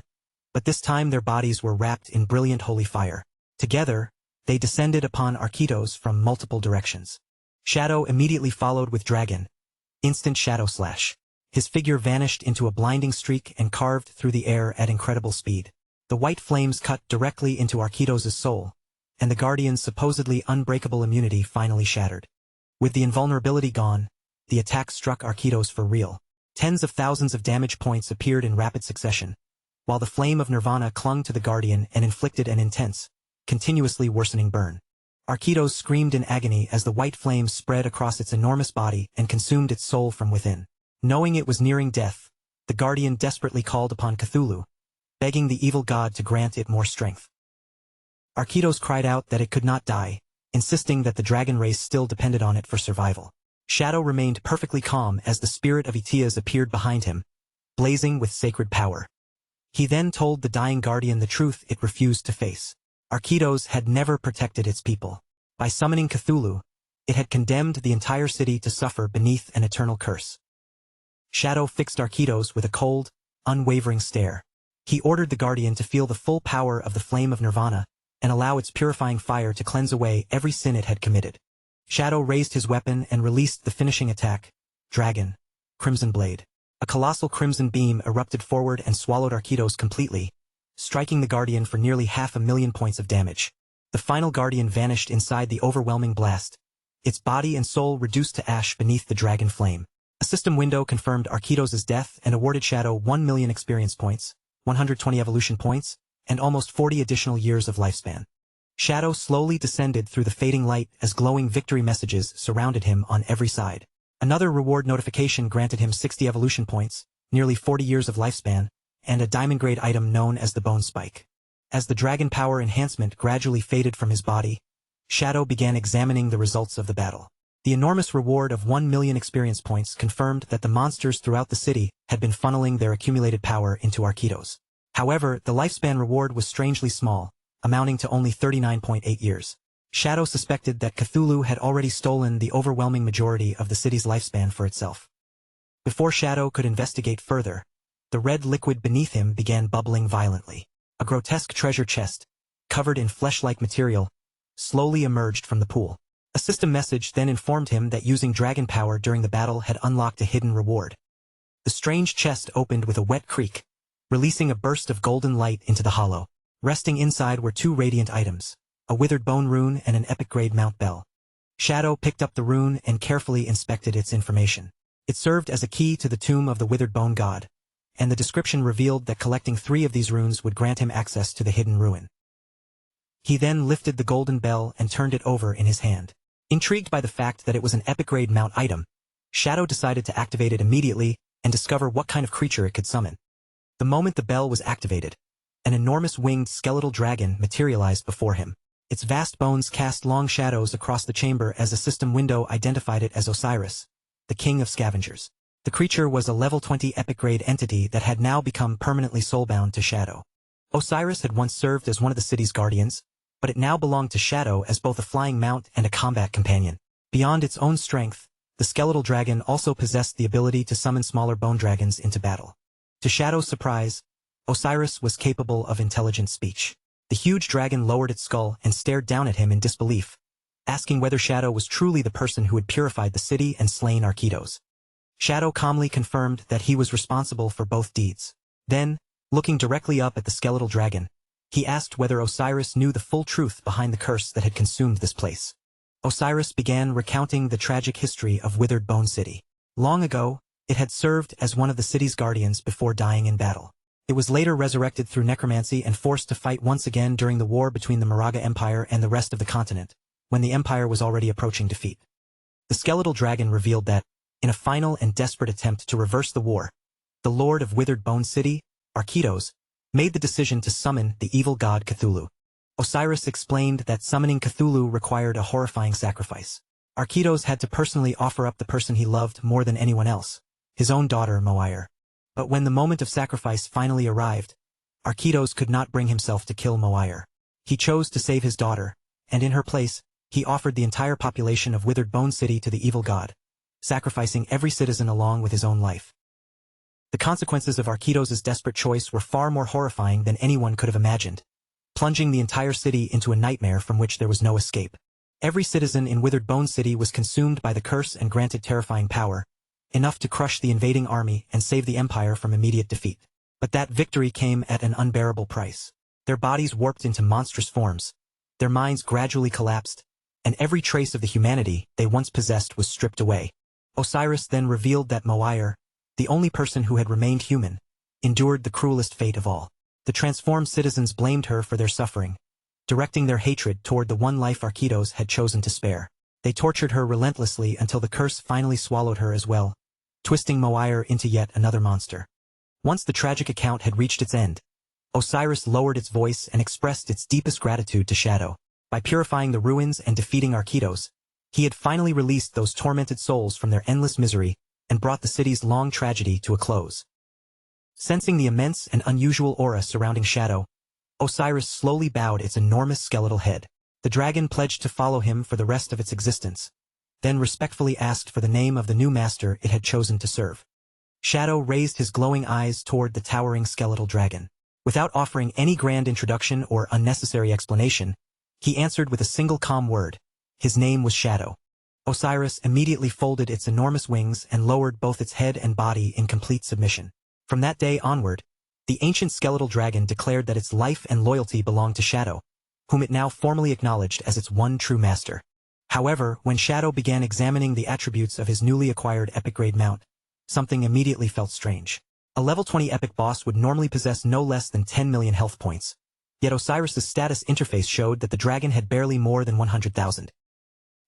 but this time their bodies were wrapped in brilliant holy fire. Together, they descended upon Arquitos from multiple directions. Shadow immediately followed with Dragon. Instant Shadow Slash. His figure vanished into a blinding streak and carved through the air at incredible speed. The white flames cut directly into Arquitos' soul, and the Guardian's supposedly unbreakable immunity finally shattered. With the invulnerability gone, the attack struck Arquitos for real. Tens of thousands of damage points appeared in rapid succession, while the flame of Nirvana clung to the Guardian and inflicted an intense, continuously worsening burn. Arquitos screamed in agony as the white flame spread across its enormous body and consumed its soul from within. Knowing it was nearing death, the Guardian desperately called upon Cthulhu, begging the evil god to grant it more strength. Arquitos cried out that it could not die, insisting that the dragon race still depended on it for survival. Shadow remained perfectly calm as the spirit of Etias appeared behind him, blazing with sacred power. He then told the dying Guardian the truth it refused to face. Arquitos had never protected its people. By summoning Cthulhu, it had condemned the entire city to suffer beneath an eternal curse. Shadow fixed Arquitos with a cold, unwavering stare. He ordered the Guardian to feel the full power of the flame of Nirvana and allow its purifying fire to cleanse away every sin it had committed. Shadow raised his weapon and released the finishing attack, Dragon, Crimson Blade. A colossal crimson beam erupted forward and swallowed Arquitos completely, striking the Guardian for nearly 500,000 points of damage. The final Guardian vanished inside the overwhelming blast, its body and soul reduced to ash beneath the dragon flame. A system window confirmed Arquitos' death and awarded Shadow 1 million experience points, 120 evolution points, and almost 40 additional years of lifespan. Shadow slowly descended through the fading light as glowing victory messages surrounded him on every side. Another reward notification granted him 60 evolution points, nearly 40 years of lifespan, and a diamond-grade item known as the Bone Spike. As the dragon power enhancement gradually faded from his body, Shadow began examining the results of the battle. The enormous reward of 1 million experience points confirmed that the monsters throughout the city had been funneling their accumulated power into Arquitos. However, the lifespan reward was strangely small, amounting to only 39.8 years. Shadow suspected that Cthulhu had already stolen the overwhelming majority of the city's lifespan for itself. Before Shadow could investigate further, the red liquid beneath him began bubbling violently. A grotesque treasure chest, covered in flesh-like material, slowly emerged from the pool. A system message then informed him that using dragon power during the battle had unlocked a hidden reward. The strange chest opened with a wet creak, releasing a burst of golden light into the hollow. Resting inside were 2 radiant items, a withered bone rune and an epic-grade Mount Bell. Shadow picked up the rune and carefully inspected its information. It served as a key to the tomb of the withered bone god, and the description revealed that collecting 3 of these runes would grant him access to the hidden ruin. He then lifted the golden bell and turned it over in his hand. Intrigued by the fact that it was an epic-grade mount item, Shadow decided to activate it immediately and discover what kind of creature it could summon. The moment the bell was activated, an enormous winged skeletal dragon materialized before him. Its vast bones cast long shadows across the chamber as a system window identified it as Osiris, the king of scavengers. The creature was a level 20 epic-grade entity that had now become permanently soulbound to Shadow. Osiris had once served as one of the city's guardians, but it now belonged to Shadow as both a flying mount and a combat companion. Beyond its own strength, the skeletal dragon also possessed the ability to summon smaller bone dragons into battle. To Shadow's surprise, Osiris was capable of intelligent speech. The huge dragon lowered its skull and stared down at him in disbelief, asking whether Shadow was truly the person who had purified the city and slain Arquitos. Shadow calmly confirmed that he was responsible for both deeds. Then, looking directly up at the skeletal dragon, he asked whether Osiris knew the full truth behind the curse that had consumed this place. Osiris began recounting the tragic history of Withered Bone City. Long ago, it had served as one of the city's guardians before dying in battle. It was later resurrected through necromancy and forced to fight once again during the war between the Moraga Empire and the rest of the continent, when the empire was already approaching defeat. The skeletal dragon revealed that, in a final and desperate attempt to reverse the war, the lord of Withered Bone City, Arquitos, made the decision to summon the evil god Cthulhu. Osiris explained that summoning Cthulhu required a horrifying sacrifice. Arquitos had to personally offer up the person he loved more than anyone else, his own daughter Moire. But when the moment of sacrifice finally arrived, Arquitos could not bring himself to kill Moire. He chose to save his daughter, and in her place, he offered the entire population of Withered Bone City to the evil god, sacrificing every citizen along with his own life. The consequences of Arquitos' desperate choice were far more horrifying than anyone could have imagined, plunging the entire city into a nightmare from which there was no escape. Every citizen in Withered Bone City was consumed by the curse and granted terrifying power, enough to crush the invading army and save the empire from immediate defeat. But that victory came at an unbearable price. Their bodies warped into monstrous forms, their minds gradually collapsed, and every trace of the humanity they once possessed was stripped away. Osiris then revealed that Moire, the only person who had remained human, endured the cruelest fate of all. The transformed citizens blamed her for their suffering, directing their hatred toward the one life Arquitos had chosen to spare. They tortured her relentlessly until the curse finally swallowed her as well, twisting Moire into yet another monster. Once the tragic account had reached its end, Osiris lowered its voice and expressed its deepest gratitude to Shadow. By purifying the ruins and defeating Arquitos, he had finally released those tormented souls from their endless misery and brought the city's long tragedy to a close. Sensing the immense and unusual aura surrounding Shadow, Osiris slowly bowed its enormous skeletal head. The dragon pledged to follow him for the rest of its existence, then respectfully asked for the name of the new master it had chosen to serve. Shadow raised his glowing eyes toward the towering skeletal dragon. Without offering any grand introduction or unnecessary explanation, he answered with a single calm word. His name was Shadow. Osiris immediately folded its enormous wings and lowered both its head and body in complete submission. From that day onward, the ancient skeletal dragon declared that its life and loyalty belonged to Shadow, whom it now formally acknowledged as its one true master. However, when Shadow began examining the attributes of his newly acquired epic-grade mount, something immediately felt strange. A level 20 epic boss would normally possess no less than 10 million health points, yet Osiris's status interface showed that the dragon had barely more than 100,000.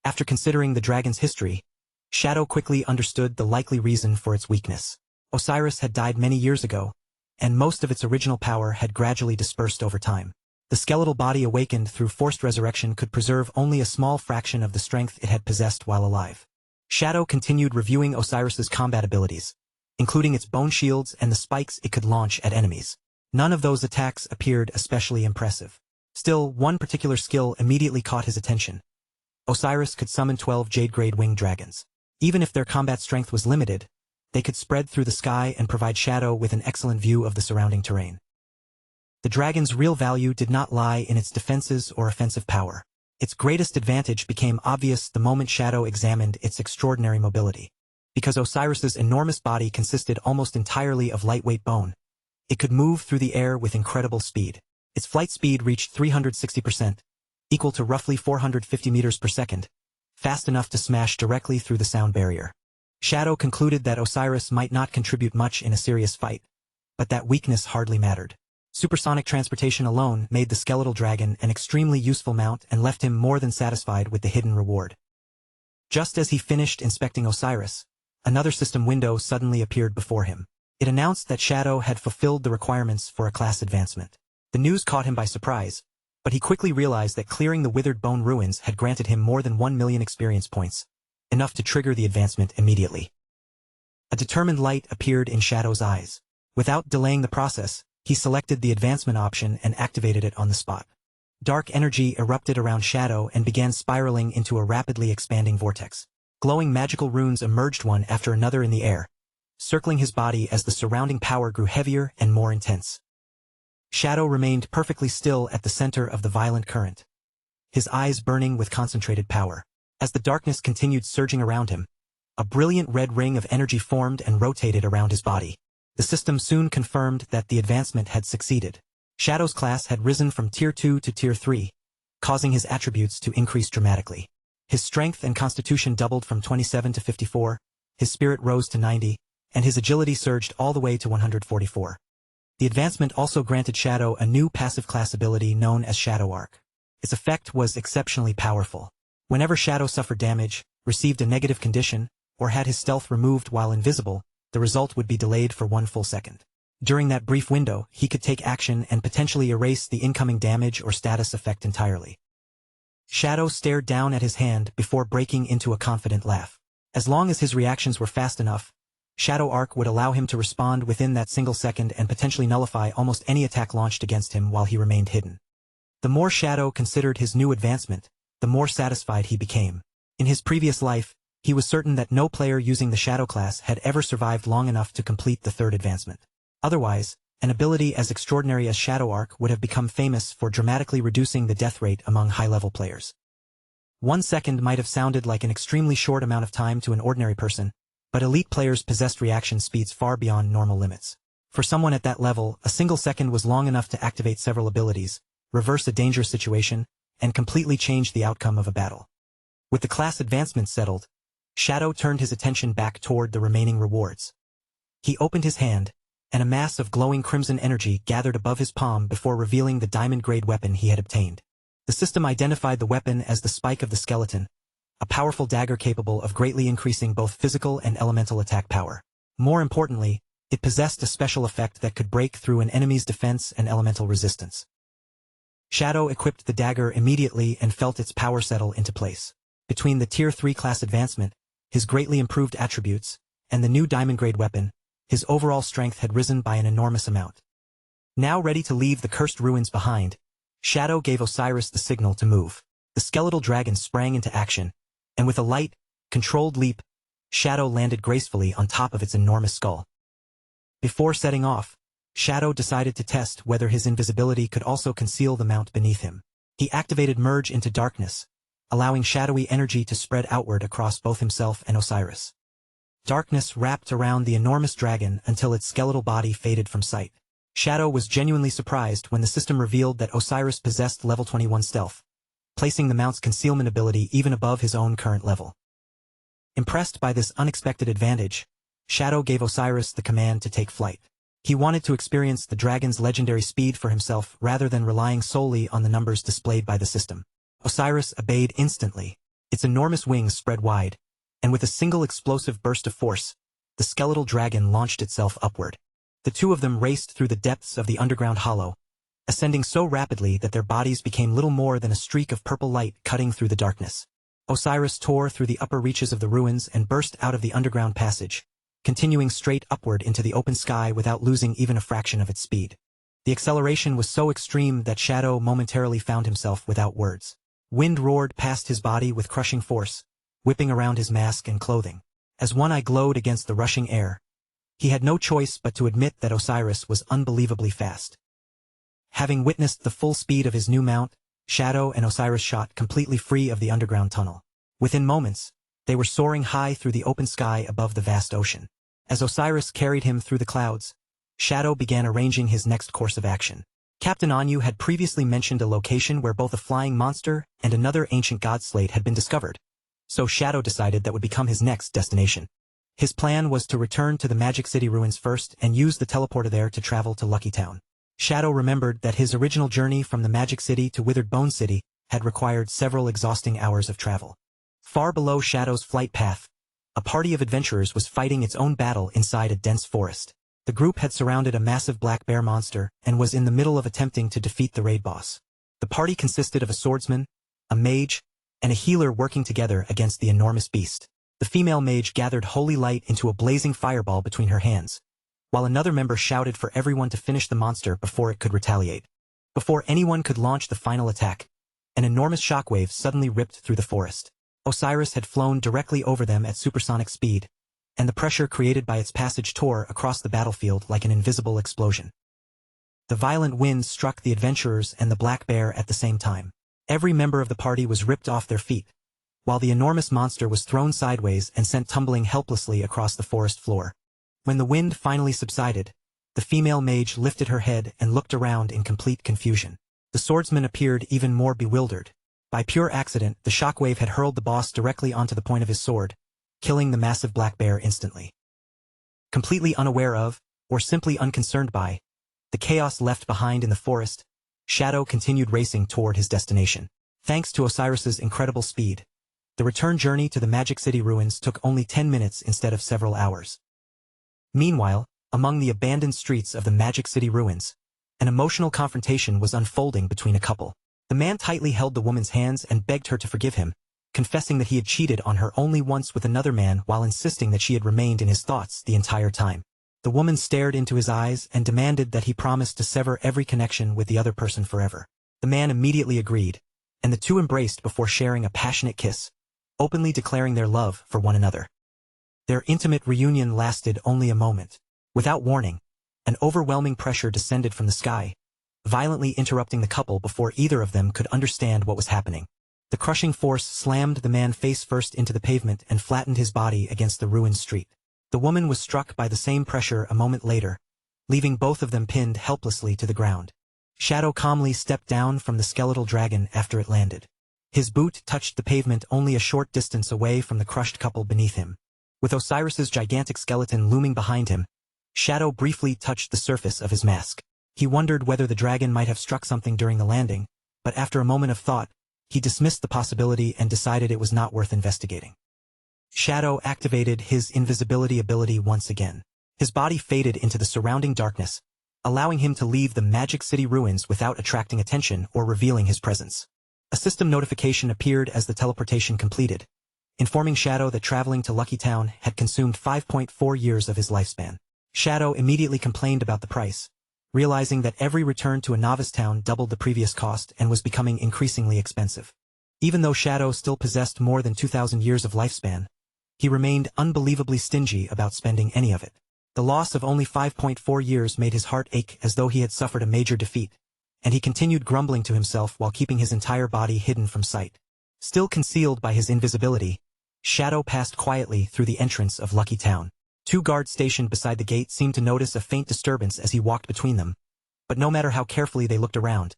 After considering the dragon's history, Shadow quickly understood the likely reason for its weakness. Osiris had died many years ago, and most of its original power had gradually dispersed over time. The skeletal body awakened through forced resurrection could preserve only a small fraction of the strength it had possessed while alive. Shadow continued reviewing Osiris's combat abilities, including its bone shields and the spikes it could launch at enemies. None of those attacks appeared especially impressive. Still, one particular skill immediately caught his attention. Osiris could summon 12 Jade-grade winged dragons. Even if their combat strength was limited, they could spread through the sky and provide Shadow with an excellent view of the surrounding terrain. The dragon's real value did not lie in its defenses or offensive power. Its greatest advantage became obvious the moment Shadow examined its extraordinary mobility. Because Osiris's enormous body consisted almost entirely of lightweight bone, it could move through the air with incredible speed. Its flight speed reached 360%, equal to roughly 450 meters per second, fast enough to smash directly through the sound barrier. Shadow concluded that Osiris might not contribute much in a serious fight, but that weakness hardly mattered. Supersonic transportation alone made the skeletal dragon an extremely useful mount and left him more than satisfied with the hidden reward. Just as he finished inspecting Osiris, another system window suddenly appeared before him. It announced that Shadow had fulfilled the requirements for a class advancement. The news caught him by surprise, but he quickly realized that clearing the Withered Bone ruins had granted him more than 1 million experience points, enough to trigger the advancement immediately. A determined light appeared in Shadow's eyes. Without delaying the process, he selected the advancement option and activated it on the spot. Dark energy erupted around Shadow and began spiraling into a rapidly expanding vortex. Glowing magical runes emerged one after another in the air, circling his body as the surrounding power grew heavier and more intense. Shadow remained perfectly still at the center of the violent current, his eyes burning with concentrated power. As the darkness continued surging around him, a brilliant red ring of energy formed and rotated around his body. The system soon confirmed that the advancement had succeeded. Shadow's class had risen from Tier 2 to Tier 3, causing his attributes to increase dramatically. His strength and constitution doubled from 27 to 54, his spirit rose to 90, and his agility surged all the way to 144. The advancement also granted Shadow a new passive class ability known as Shadow Arc. Its effect was exceptionally powerful. Whenever Shadow suffered damage, received a negative condition, or had his stealth removed while invisible, the result would be delayed for 1 full second. During that brief window, he could take action and potentially erase the incoming damage or status effect entirely. Shadow stared down at his hand before breaking into a confident laugh. As long as his reactions were fast enough, Shadow Arc would allow him to respond within that single second and potentially nullify almost any attack launched against him while he remained hidden. The more Shadow considered his new advancement, the more satisfied he became. In his previous life, he was certain that no player using the Shadow class had ever survived long enough to complete the third advancement. Otherwise, an ability as extraordinary as Shadow Arc would have become famous for dramatically reducing the death rate among high-level players. 1 second might have sounded like an extremely short amount of time to an ordinary person, but elite players possessed reaction speeds far beyond normal limits. For someone at that level, a single second was long enough to activate several abilities, reverse a dangerous situation, and completely change the outcome of a battle. With the class advancements settled, Shadow turned his attention back toward the remaining rewards. He opened his hand, and a mass of glowing crimson energy gathered above his palm before revealing the diamond-grade weapon he had obtained. The system identified the weapon as the Spike of the Skeleton, a powerful dagger capable of greatly increasing both physical and elemental attack power. More importantly, it possessed a special effect that could break through an enemy's defense and elemental resistance. Shadow equipped the dagger immediately and felt its power settle into place. Between the Tier 3 class advancement, his greatly improved attributes, and the new diamond-grade weapon, his overall strength had risen by an enormous amount. Now ready to leave the cursed ruins behind, Shadow gave Osiris the signal to move. The skeletal dragon sprang into action, and with a light, controlled leap, Shadow landed gracefully on top of its enormous skull. Before setting off, Shadow decided to test whether his invisibility could also conceal the mount beneath him. He activated Merge into Darkness, allowing shadowy energy to spread outward across both himself and Osiris. Darkness wrapped around the enormous dragon until its skeletal body faded from sight. Shadow was genuinely surprised when the system revealed that Osiris possessed level 21 stealth, placing the mount's concealment ability even above his own current level. Impressed by this unexpected advantage, Shadow gave Osiris the command to take flight. He wanted to experience the dragon's legendary speed for himself rather than relying solely on the numbers displayed by the system. Osiris obeyed instantly. Its enormous wings spread wide, and with a single explosive burst of force, the skeletal dragon launched itself upward. The two of them raced through the depths of the underground hollow, ascending so rapidly that their bodies became little more than a streak of purple light cutting through the darkness. Osiris tore through the upper reaches of the ruins and burst out of the underground passage, continuing straight upward into the open sky without losing even a fraction of its speed. The acceleration was so extreme that Shadow momentarily found himself without words. Wind roared past his body with crushing force, whipping around his mask and clothing. As one eye glowed against the rushing air, he had no choice but to admit that Osiris was unbelievably fast. Having witnessed the full speed of his new mount, Shadow and Osiris shot completely free of the underground tunnel. Within moments, they were soaring high through the open sky above the vast ocean. As Osiris carried him through the clouds, Shadow began arranging his next course of action. Captain Anyu had previously mentioned a location where both a flying monster and another ancient god slate had been discovered, so Shadow decided that would become his next destination. His plan was to return to the Magic City ruins first and use the teleporter there to travel to Lucky Town. Shadow remembered that his original journey from the Magic City to Withered Bone City had required several exhausting hours of travel. Far below Shadow's flight path, a party of adventurers was fighting its own battle inside a dense forest. The group had surrounded a massive black bear monster and was in the middle of attempting to defeat the raid boss. The party consisted of a swordsman, a mage, and a healer working together against the enormous beast. The female mage gathered holy light into a blazing fireball between her hands, while another member shouted for everyone to finish the monster before it could retaliate. Before anyone could launch the final attack, an enormous shockwave suddenly ripped through the forest. Osiris had flown directly over them at supersonic speed, and the pressure created by its passage tore across the battlefield like an invisible explosion. The violent winds struck the adventurers and the black bear at the same time. Every member of the party was ripped off their feet, while the enormous monster was thrown sideways and sent tumbling helplessly across the forest floor. When the wind finally subsided, the female mage lifted her head and looked around in complete confusion. The swordsman appeared even more bewildered. By pure accident, the shockwave had hurled the boss directly onto the point of his sword, killing the massive black bear instantly. Completely unaware of, or simply unconcerned by, the chaos left behind in the forest, Shadow continued racing toward his destination. Thanks to Osiris's incredible speed, the return journey to the Magic City ruins took only 10 minutes instead of several hours. Meanwhile, among the abandoned streets of the Magic City ruins, an emotional confrontation was unfolding between a couple. The man tightly held the woman's hands and begged her to forgive him, confessing that he had cheated on her only once with another man while insisting that she had remained in his thoughts the entire time. The woman stared into his eyes and demanded that he promise to sever every connection with the other person forever. The man immediately agreed, and the two embraced before sharing a passionate kiss, openly declaring their love for one another. Their intimate reunion lasted only a moment. Without warning, an overwhelming pressure descended from the sky, violently interrupting the couple before either of them could understand what was happening. The crushing force slammed the man face first into the pavement and flattened his body against the ruined street. The woman was struck by the same pressure a moment later, leaving both of them pinned helplessly to the ground. Shadow calmly stepped down from the skeletal dragon after it landed. His boot touched the pavement only a short distance away from the crushed couple beneath him. With Osiris's gigantic skeleton looming behind him, Shadow briefly touched the surface of his mask. He wondered whether the dragon might have struck something during the landing, but after a moment of thought, he dismissed the possibility and decided it was not worth investigating. Shadow activated his invisibility ability once again. His body faded into the surrounding darkness, allowing him to leave the Magic City ruins without attracting attention or revealing his presence. A system notification appeared as the teleportation completed, informing Shadow that traveling to Lucky Town had consumed 5.4 years of his lifespan. Shadow immediately complained about the price, realizing that every return to a novice town doubled the previous cost and was becoming increasingly expensive. Even though Shadow still possessed more than 2,000 years of lifespan, he remained unbelievably stingy about spending any of it. The loss of only 5.4 years made his heart ache as though he had suffered a major defeat, and he continued grumbling to himself while keeping his entire body hidden from sight. Still concealed by his invisibility, Shadow passed quietly through the entrance of Lucky Town. Two guards stationed beside the gate seemed to notice a faint disturbance as he walked between them, but no matter how carefully they looked around,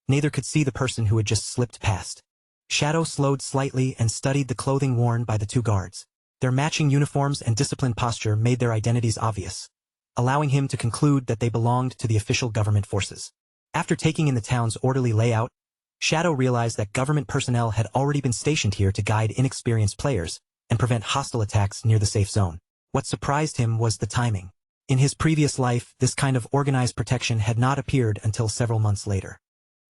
neither could see the person who had just slipped past. Shadow slowed slightly and studied the clothing worn by the two guards. Their matching uniforms and disciplined posture made their identities obvious, allowing him to conclude that they belonged to the official government forces. After taking in the town's orderly layout, Shadow realized that government personnel had already been stationed here to guide inexperienced players and prevent hostile attacks near the safe zone. What surprised him was the timing. In his previous life, this kind of organized protection had not appeared until several months later.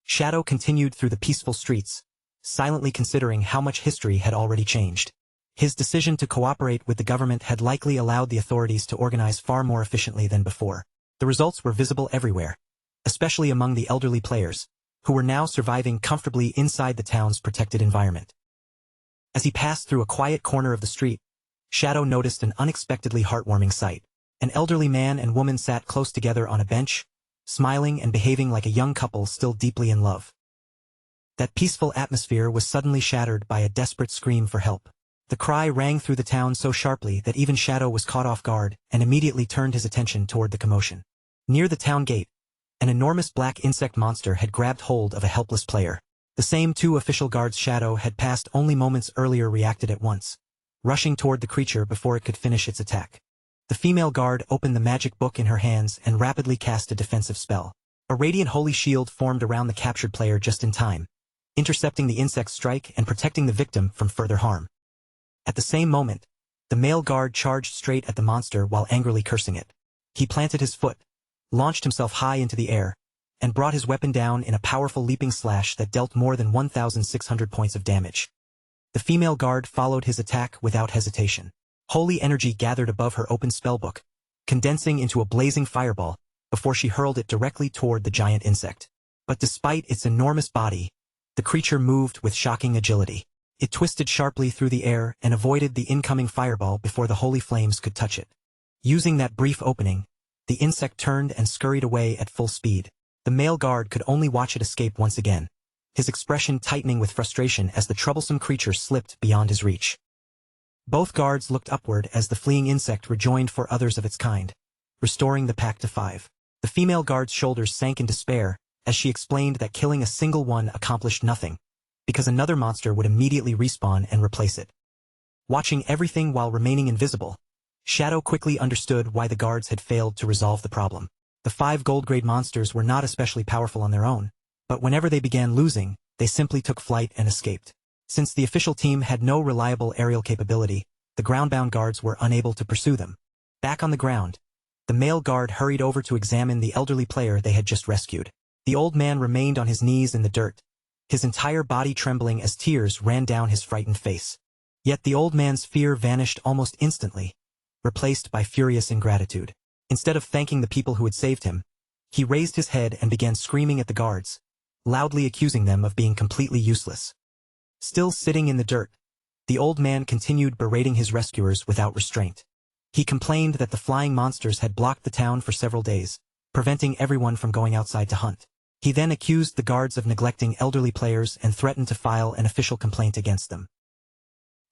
Shadow continued through the peaceful streets, silently considering how much history had already changed. His decision to cooperate with the government had likely allowed the authorities to organize far more efficiently than before. The results were visible everywhere, especially among the elderly players, who were now surviving comfortably inside the town's protected environment. As he passed through a quiet corner of the street, Shadow noticed an unexpectedly heartwarming sight. An elderly man and woman sat close together on a bench, smiling and behaving like a young couple still deeply in love. That peaceful atmosphere was suddenly shattered by a desperate scream for help. The cry rang through the town so sharply that even Shadow was caught off guard and immediately turned his attention toward the commotion. Near the town gate, an enormous black insect monster had grabbed hold of a helpless player. The same two official guards Shadow had passed only moments earlier reacted at once, rushing toward the creature before it could finish its attack. The female guard opened the magic book in her hands and rapidly cast a defensive spell. A radiant holy shield formed around the captured player just in time, intercepting the insect's strike and protecting the victim from further harm. At the same moment, the male guard charged straight at the monster while angrily cursing it. He planted his foot, launched himself high into the air, and brought his weapon down in a powerful leaping slash that dealt more than 1,600 points of damage. The female guard followed his attack without hesitation. Holy energy gathered above her open spellbook, condensing into a blazing fireball before she hurled it directly toward the giant insect. But despite its enormous body, the creature moved with shocking agility. It twisted sharply through the air and avoided the incoming fireball before the holy flames could touch it. Using that brief opening, the insect turned and scurried away at full speed. The male guard could only watch it escape once again, his expression tightening with frustration as the troublesome creature slipped beyond his reach. Both guards looked upward as the fleeing insect rejoined four others of its kind, restoring the pack to 5. The female guard's shoulders sank in despair as she explained that killing a single one accomplished nothing, because another monster would immediately respawn and replace it. Watching everything while remaining invisible, Shadow quickly understood why the guards had failed to resolve the problem. The 5 gold-grade monsters were not especially powerful on their own, but whenever they began losing, they simply took flight and escaped. Since the official team had no reliable aerial capability, the ground-bound guards were unable to pursue them. Back on the ground, the male guard hurried over to examine the elderly player they had just rescued. The old man remained on his knees in the dirt, his entire body trembling as tears ran down his frightened face. Yet the old man's fear vanished almost instantly, replaced by furious ingratitude. Instead of thanking the people who had saved him, he raised his head and began screaming at the guards, loudly accusing them of being completely useless. Still sitting in the dirt, the old man continued berating his rescuers without restraint. He complained that the flying monsters had blocked the town for several days, preventing everyone from going outside to hunt. He then accused the guards of neglecting elderly players and threatened to file an official complaint against them.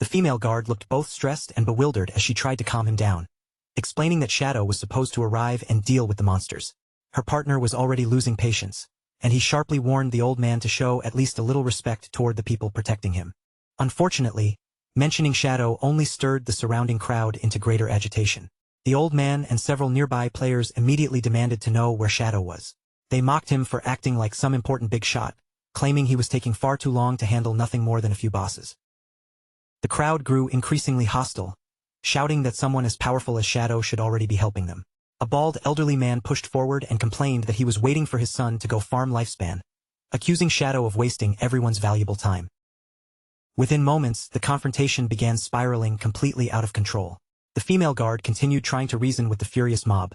The female guard looked both stressed and bewildered as she tried to calm him down, explaining that Shadow was supposed to arrive and deal with the monsters. Her partner was already losing patience, and he sharply warned the old man to show at least a little respect toward the people protecting him. Unfortunately, mentioning Shadow only stirred the surrounding crowd into greater agitation. The old man and several nearby players immediately demanded to know where Shadow was. They mocked him for acting like some important big shot, claiming he was taking far too long to handle nothing more than a few bosses. The crowd grew increasingly hostile, shouting that someone as powerful as Shadow should already be helping them. A bald elderly man pushed forward and complained that he was waiting for his son to go farm Lifespan, accusing Shadow of wasting everyone's valuable time. Within moments, the confrontation began spiraling completely out of control. The female guard continued trying to reason with the furious mob,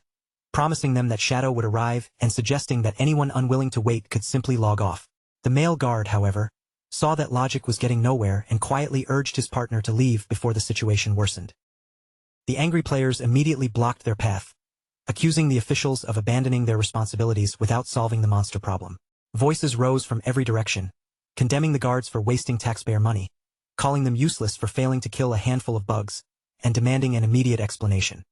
promising them that Shadow would arrive and suggesting that anyone unwilling to wait could simply log off. The male guard, however, saw that logic was getting nowhere and quietly urged his partner to leave before the situation worsened. The angry players immediately blocked their path, accusing the officials of abandoning their responsibilities without solving the monster problem. Voices rose from every direction, condemning the guards for wasting taxpayer money, calling them useless for failing to kill a handful of bugs, and demanding an immediate explanation.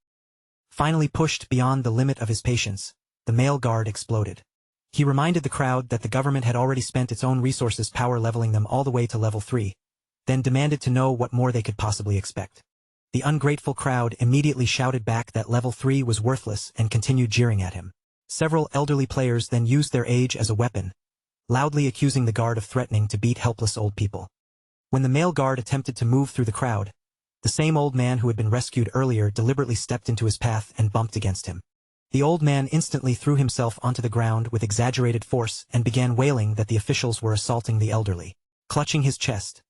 Finally pushed beyond the limit of his patience, the male guard exploded. He reminded the crowd that the government had already spent its own resources power leveling them all the way to level 3, then demanded to know what more they could possibly expect. The ungrateful crowd immediately shouted back that level 3 was worthless and continued jeering at him. Several elderly players then used their age as a weapon, loudly accusing the guard of threatening to beat helpless old people. When the male guard attempted to move through the crowd, the same old man who had been rescued earlier deliberately stepped into his path and bumped against him. The old man instantly threw himself onto the ground with exaggerated force and began wailing that the officials were assaulting the elderly. Clutching his chest,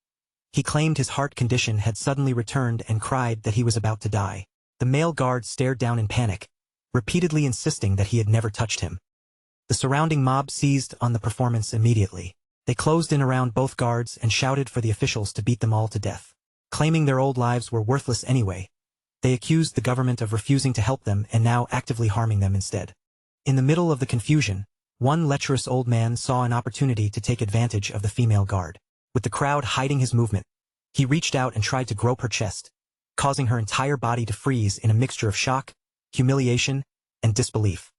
he claimed his heart condition had suddenly returned and cried that he was about to die. The male guard stared down in panic, repeatedly insisting that he had never touched him. The surrounding mob seized on the performance immediately. They closed in around both guards and shouted for the officials to beat them all to death. Claiming their old lives were worthless anyway, they accused the government of refusing to help them and now actively harming them instead. In the middle of the confusion, one lecherous old man saw an opportunity to take advantage of the female guard. With the crowd hiding his movement, he reached out and tried to grope her chest, causing her entire body to freeze in a mixture of shock, humiliation, and disbelief.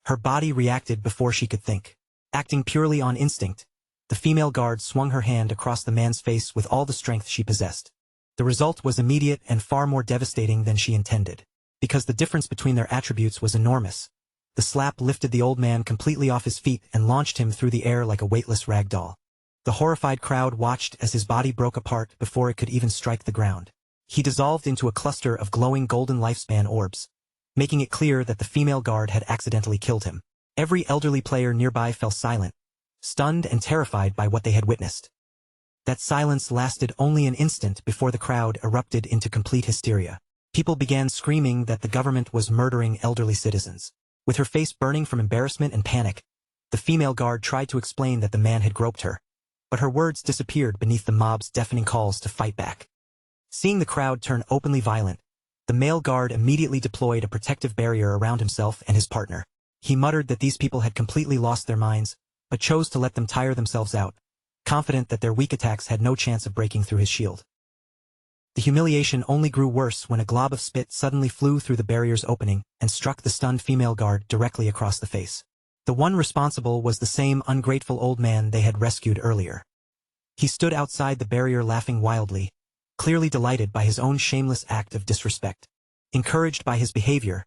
Her body reacted before she could think. Acting purely on instinct, the female guard swung her hand across the man's face with all the strength she possessed. The result was immediate and far more devastating than she intended. Because the difference between their attributes was enormous, the slap lifted the old man completely off his feet and launched him through the air like a weightless rag doll. The horrified crowd watched as his body broke apart before it could even strike the ground. He dissolved into a cluster of glowing golden lifespan orbs, making it clear that the female guard had accidentally killed him. Every elderly player nearby fell silent, stunned and terrified by what they had witnessed. That silence lasted only an instant before the crowd erupted into complete hysteria. People began screaming that the government was murdering elderly citizens. With her face burning from embarrassment and panic, the female guard tried to explain that the man had groped her, but her words disappeared beneath the mob's deafening calls to fight back. Seeing the crowd turn openly violent, the male guard immediately deployed a protective barrier around himself and his partner. He muttered that these people had completely lost their minds, but chose to let them tire themselves out, confident that their weak attacks had no chance of breaking through his shield. The humiliation only grew worse when a glob of spit suddenly flew through the barrier's opening and struck the stunned female guard directly across the face. The one responsible was the same ungrateful old man they had rescued earlier. He stood outside the barrier laughing wildly, clearly delighted by his own shameless act of disrespect. Encouraged by his behavior,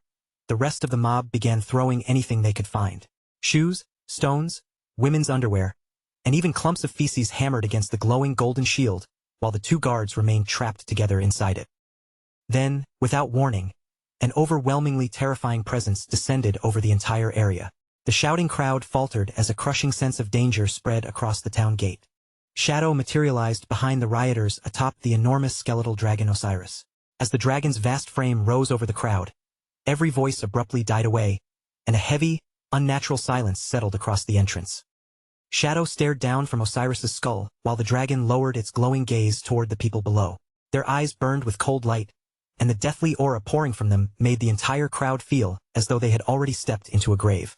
the rest of the mob began throwing anything they could find. Shoes, stones, women's underwear, and even clumps of feces hammered against the glowing golden shield, while the two guards remained trapped together inside it. Then, without warning, an overwhelmingly terrifying presence descended over the entire area. The shouting crowd faltered as a crushing sense of danger spread across the town gate. Shadow materialized behind the rioters atop the enormous skeletal dragon Osiris. As the dragon's vast frame rose over the crowd, every voice abruptly died away, and a heavy, unnatural silence settled across the entrance. Shadow stared down from Osiris's skull, while the dragon lowered its glowing gaze toward the people below. Their eyes burned with cold light, and the deathly aura pouring from them made the entire crowd feel as though they had already stepped into a grave.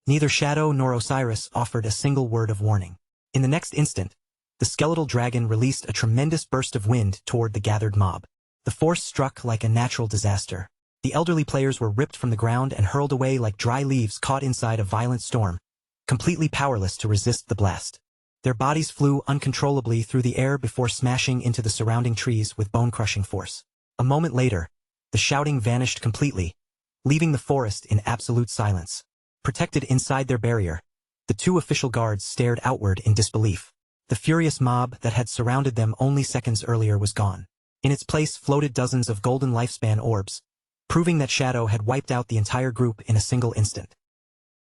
Neither Shadow nor Osiris offered a single word of warning. In the next instant, the skeletal dragon released a tremendous burst of wind toward the gathered mob. The force struck like a natural disaster. The elderly players were ripped from the ground and hurled away like dry leaves caught inside a violent storm, completely powerless to resist the blast. Their bodies flew uncontrollably through the air before smashing into the surrounding trees with bone-crushing force. A moment later, the shouting vanished completely, leaving the forest in absolute silence. Protected inside their barrier, the two official guards stared outward in disbelief. The furious mob that had surrounded them only seconds earlier was gone. In its place floated dozens of golden lifespan orbs, proving that Shadow had wiped out the entire group in a single instant.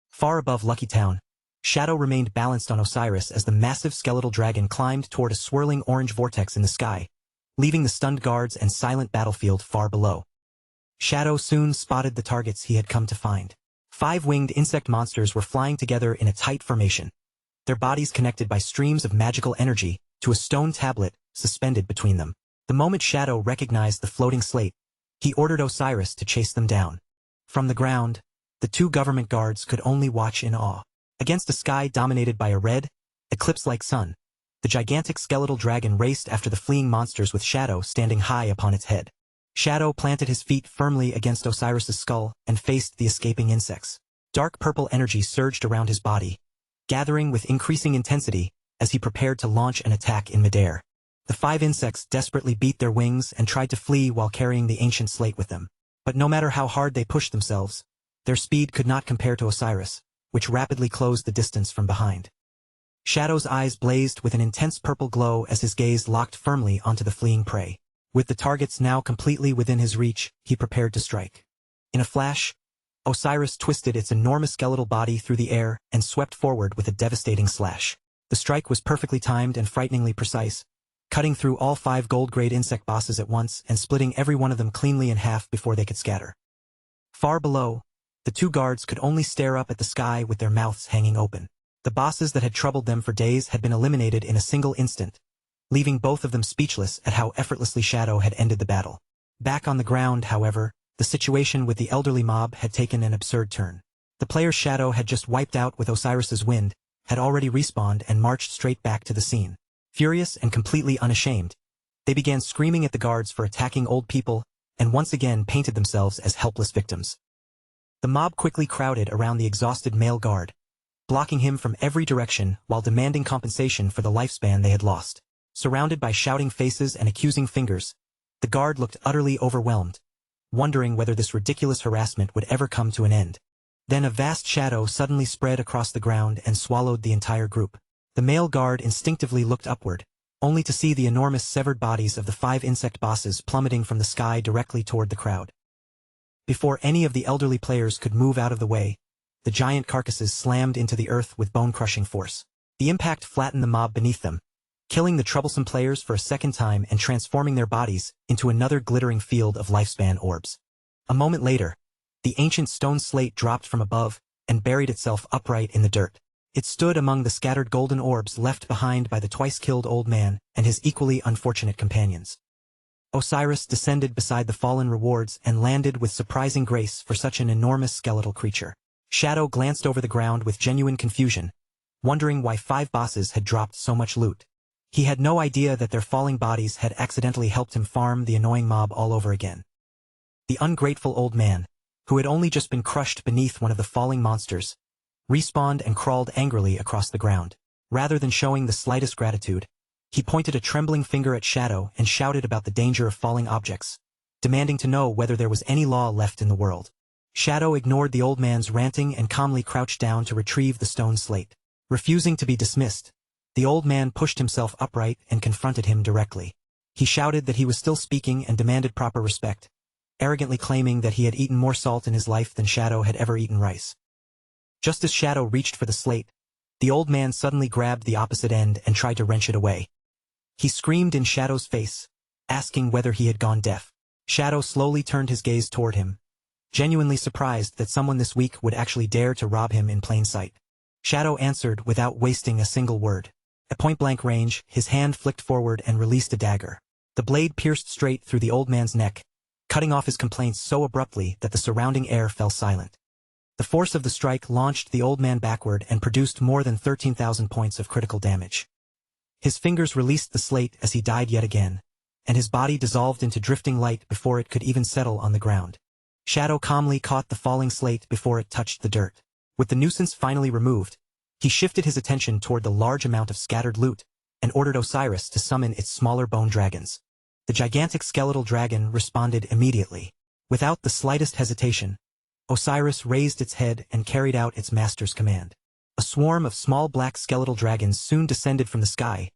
Far above Lucky Town, Shadow remained balanced on Osiris as the massive skeletal dragon climbed toward a swirling orange vortex in the sky, leaving the stunned guards and silent battlefield far below. Shadow soon spotted the targets he had come to find. 5 winged insect monsters were flying together in a tight formation, their bodies connected by streams of magical energy to a stone tablet suspended between them. The moment Shadow recognized the floating slate, he ordered Osiris to chase them down. From the ground, the 2 government guards could only watch in awe. Against a sky dominated by a red, eclipse-like sun, the gigantic skeletal dragon raced after the fleeing monsters with Shadow standing high upon its head. Shadow planted his feet firmly against Osiris's skull and faced the escaping insects. Dark purple energy surged around his body, gathering with increasing intensity as he prepared to launch an attack in midair. The 5 insects desperately beat their wings and tried to flee while carrying the ancient slate with them. But no matter how hard they pushed themselves, their speed could not compare to Osiris, which rapidly closed the distance from behind. Shadow's eyes blazed with an intense purple glow as his gaze locked firmly onto the fleeing prey. With the targets now completely within his reach, he prepared to strike. In a flash, Osiris twisted its enormous skeletal body through the air and swept forward with a devastating slash. The strike was perfectly timed and frighteningly precise, cutting through all 5 gold-grade insect bosses at once and splitting every one of them cleanly in half before they could scatter. Far below, the 2 guards could only stare up at the sky with their mouths hanging open. The bosses that had troubled them for days had been eliminated in a single instant, leaving both of them speechless at how effortlessly Shadow had ended the battle. Back on the ground, however, the situation with the elderly mob had taken an absurd turn. The players Shadow had just wiped out with Osiris's wind had already respawned and marched straight back to the scene. Furious and completely unashamed, they began screaming at the guards for attacking old people and once again painted themselves as helpless victims. The mob quickly crowded around the exhausted male guard, blocking him from every direction while demanding compensation for the lifespan they had lost. Surrounded by shouting faces and accusing fingers, the guard looked utterly overwhelmed, wondering whether this ridiculous harassment would ever come to an end. Then a vast shadow suddenly spread across the ground and swallowed the entire group. The male guard instinctively looked upward, only to see the enormous severed bodies of the 5 insect bosses plummeting from the sky directly toward the crowd. Before any of the elderly players could move out of the way, the giant carcasses slammed into the earth with bone-crushing force. The impact flattened the mob beneath them, killing the troublesome players for a second time and transforming their bodies into another glittering field of lifespan orbs. A moment later, the ancient stone slate dropped from above and buried itself upright in the dirt. It stood among the scattered golden orbs left behind by the twice-killed old man and his equally unfortunate companions. Osiris descended beside the fallen rewards and landed with surprising grace for such an enormous skeletal creature. Shadow glanced over the ground with genuine confusion, wondering why 5 bosses had dropped so much loot. He had no idea that their falling bodies had accidentally helped him farm the annoying mob all over again. The ungrateful old man, who had only just been crushed beneath one of the falling monsters, respawned and crawled angrily across the ground. Rather than showing the slightest gratitude, he pointed a trembling finger at Shadow and shouted about the danger of falling objects, demanding to know whether there was any law left in the world. Shadow ignored the old man's ranting and calmly crouched down to retrieve the stone slate. Refusing to be dismissed, the old man pushed himself upright and confronted him directly. He shouted that he was still speaking and demanded proper respect, arrogantly claiming that he had eaten more salt in his life than Shadow had ever eaten rice. Just as Shadow reached for the slate, the old man suddenly grabbed the opposite end and tried to wrench it away. He screamed in Shadow's face, asking whether he had gone deaf. Shadow slowly turned his gaze toward him, genuinely surprised that someone this weak would actually dare to rob him in plain sight. Shadow answered without wasting a single word. At point-blank range, his hand flicked forward and released a dagger. The blade pierced straight through the old man's neck, cutting off his complaints so abruptly that the surrounding air fell silent. The force of the strike launched the old man backward and produced more than 13,000 points of critical damage. His fingers released the slate as he died yet again, and his body dissolved into drifting light before it could even settle on the ground. Shadow calmly caught the falling slate before it touched the dirt. With the nuisance finally removed, he shifted his attention toward the large amount of scattered loot and ordered Osiris to summon its smaller bone dragons. The gigantic skeletal dragon responded immediately. Without the slightest hesitation, Osiris raised its head and carried out its master's command. A swarm of small black skeletal dragons soon descended from the sky,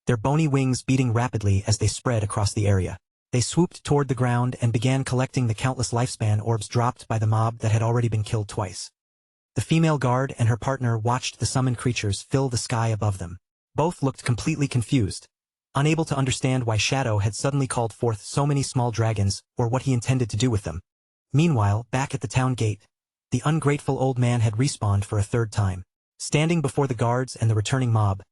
their bony wings beating rapidly as they spread across the area. They swooped toward the ground and began collecting the countless lifespan orbs dropped by the mob that had already been killed twice. The female guard and her partner watched the summoned creatures fill the sky above them. Both looked completely confused, unable to understand why Shadow had suddenly called forth so many small dragons or what he intended to do with them. Meanwhile, back at the town gate, the ungrateful old man had respawned for a third time. Standing before the guards and the returning mob,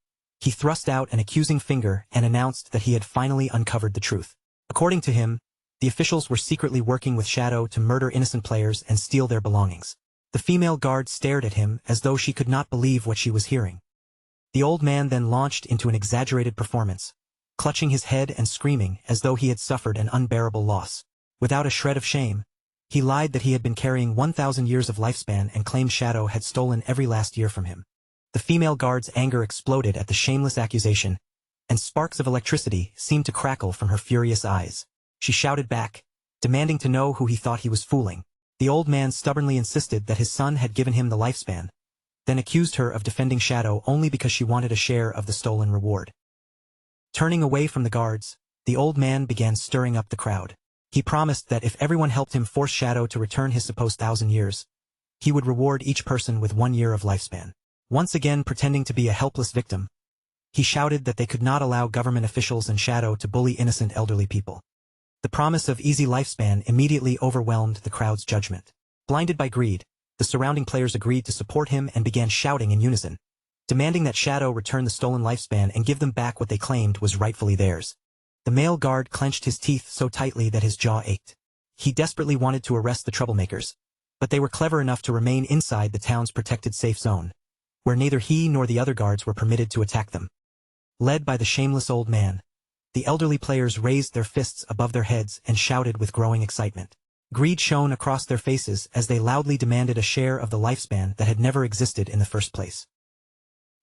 he thrust out an accusing finger and announced that he had finally uncovered the truth. According to him, the officials were secretly working with Shadow to murder innocent players and steal their belongings. The female guard stared at him as though she could not believe what she was hearing. The old man then launched into an exaggerated performance, clutching his head and screaming as though he had suffered an unbearable loss. Without a shred of shame, he lied that he had been carrying 1,000 years of lifespan and claimed Shadow had stolen every last year from him. The female guard's anger exploded at the shameless accusation, and sparks of electricity seemed to crackle from her furious eyes. She shouted back, demanding to know who he thought he was fooling. The old man stubbornly insisted that his son had given him the lifespan, then accused her of defending Shadow only because she wanted a share of the stolen reward. Turning away from the guards, the old man began stirring up the crowd. He promised that if everyone helped him force Shadow to return his supposed 1,000 years, he would reward each person with 1 year of lifespan. Once again pretending to be a helpless victim, he shouted that they could not allow government officials and Shadow to bully innocent elderly people. The promise of easy lifespan immediately overwhelmed the crowd's judgment. Blinded by greed, the surrounding players agreed to support him and began shouting in unison, demanding that Shadow return the stolen lifespan and give them back what they claimed was rightfully theirs. The male guard clenched his teeth so tightly that his jaw ached. He desperately wanted to arrest the troublemakers, but they were clever enough to remain inside the town's protected safe zone, where neither he nor the other guards were permitted to attack them. Led by the shameless old man, the elderly players raised their fists above their heads and shouted with growing excitement. Greed shone across their faces as they loudly demanded a share of the lifespan that had never existed in the first place.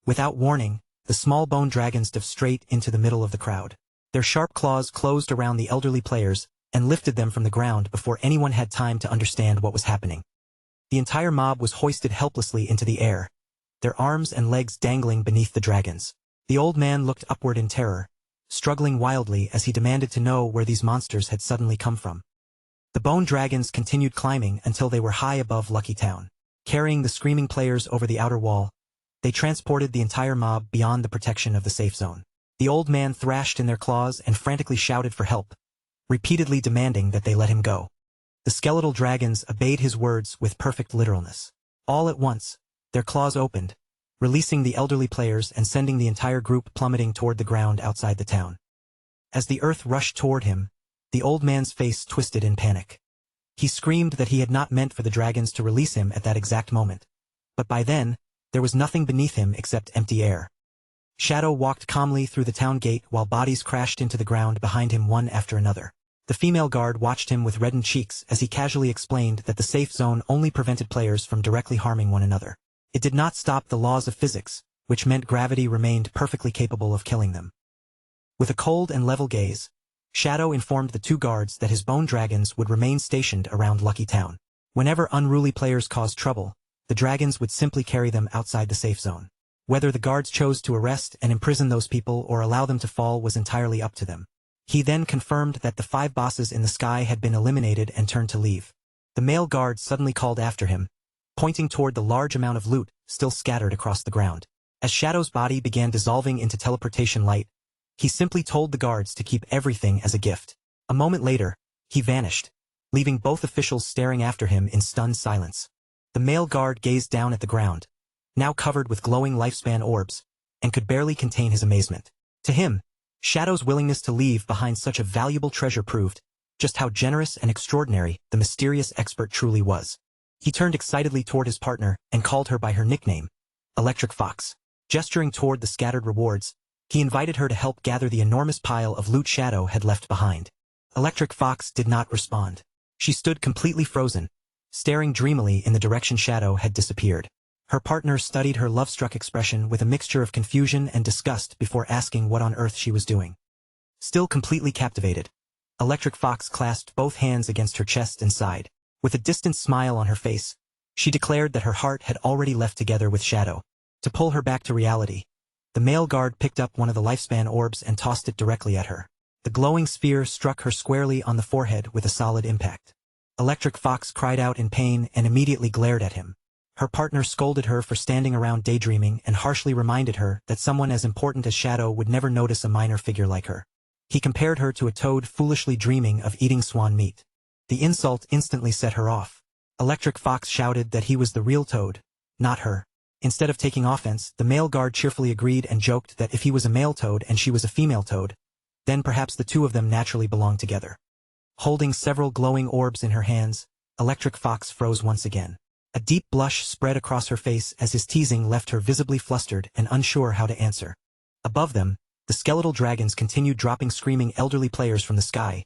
Without warning, the small bone dragons dove straight into the middle of the crowd. Their sharp claws closed around the elderly players and lifted them from the ground before anyone had time to understand what was happening. The entire mob was hoisted helplessly into the air, their arms and legs dangling beneath the dragons. The old man looked upward in terror, struggling wildly as he demanded to know where these monsters had suddenly come from. The bone dragons continued climbing until they were high above Lucky Town. Carrying the screaming players over the outer wall, they transported the entire mob beyond the protection of the safe zone. The old man thrashed in their claws and frantically shouted for help, repeatedly demanding that they let him go. The skeletal dragons obeyed his words with perfect literalness. All at once, their claws opened, releasing the elderly players and sending the entire group plummeting toward the ground outside the town. As the earth rushed toward him, the old man's face twisted in panic. He screamed that he had not meant for the dragons to release him at that exact moment, but by then, there was nothing beneath him except empty air. Shadow walked calmly through the town gate while bodies crashed into the ground behind him one after another. The female guard watched him with reddened cheeks as he casually explained that the safe zone only prevented players from directly harming one another. It did not stop the laws of physics, which meant gravity remained perfectly capable of killing them. With a cold and level gaze, Shadow informed the two guards that his bone dragons would remain stationed around Lucky Town. Whenever unruly players caused trouble, the dragons would simply carry them outside the safe zone. Whether the guards chose to arrest and imprison those people or allow them to fall was entirely up to them. He then confirmed that the 5 bosses in the sky had been eliminated and turned to leave. The male guard suddenly called after him, pointing toward the large amount of loot still scattered across the ground. As Shadow's body began dissolving into teleportation light, he simply told the guards to keep everything as a gift. A moment later, he vanished, leaving both officials staring after him in stunned silence. The male guard gazed down at the ground, now covered with glowing lifespan orbs, and could barely contain his amazement. To him, Shadow's willingness to leave behind such a valuable treasure proved just how generous and extraordinary the mysterious expert truly was. He turned excitedly toward his partner and called her by her nickname, Electric Fox. Gesturing toward the scattered rewards, he invited her to help gather the enormous pile of loot Shadow had left behind. Electric Fox did not respond. She stood completely frozen, staring dreamily in the direction Shadow had disappeared. Her partner studied her love-struck expression with a mixture of confusion and disgust before asking what on earth she was doing. Still completely captivated, Electric Fox clasped both hands against her chest and sighed. With a distant smile on her face, she declared that her heart had already left together with Shadow. To pull her back to reality, the male guard picked up one of the lifespan orbs and tossed it directly at her. The glowing sphere struck her squarely on the forehead with a solid impact. Electric Fox cried out in pain and immediately glared at him. Her partner scolded her for standing around daydreaming and harshly reminded her that someone as important as Shadow would never notice a minor figure like her. He compared her to a toad foolishly dreaming of eating swan meat. The insult instantly set her off. Electric Fox shouted that he was the real toad, not her. Instead of taking offense, the male guard cheerfully agreed and joked that if he was a male toad and she was a female toad, then perhaps the two of them naturally belonged together. Holding several glowing orbs in her hands, Electric Fox froze once again. A deep blush spread across her face as his teasing left her visibly flustered and unsure how to answer. Above them, the skeletal dragons continued dropping screaming elderly players from the sky,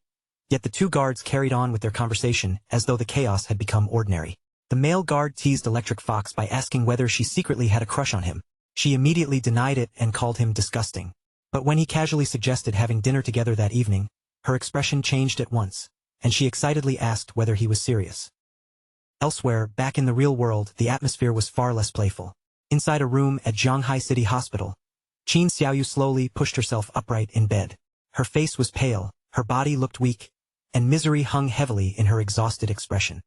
yet the two guards carried on with their conversation as though the chaos had become ordinary. The male guard teased Electric Fox by asking whether she secretly had a crush on him. She immediately denied it and called him disgusting. But when he casually suggested having dinner together that evening, her expression changed at once, and she excitedly asked whether he was serious. Elsewhere, back in the real world, the atmosphere was far less playful. Inside a room at Zhanghai City Hospital, Qin Xiaoyu slowly pushed herself upright in bed. Her face was pale, her body looked weak, and misery hung heavily in her exhausted expression.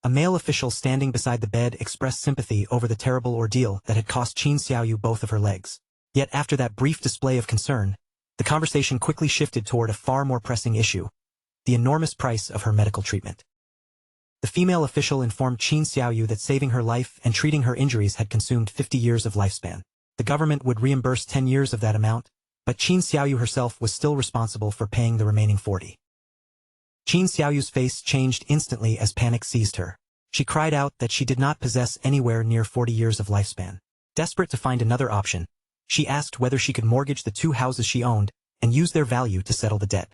A male official standing beside the bed expressed sympathy over the terrible ordeal that had cost Qin Xiaoyu both of her legs. Yet after that brief display of concern, the conversation quickly shifted toward a far more pressing issue, the enormous price of her medical treatment. The female official informed Qin Xiaoyu that saving her life and treating her injuries had consumed 50 years of lifespan. The government would reimburse 10 years of that amount, but Qin Xiaoyu herself was still responsible for paying the remaining 40. Qin Xiaoyu's face changed instantly as panic seized her. She cried out that she did not possess anywhere near 40 years of lifespan. Desperate to find another option, she asked whether she could mortgage the 2 houses she owned and use their value to settle the debt.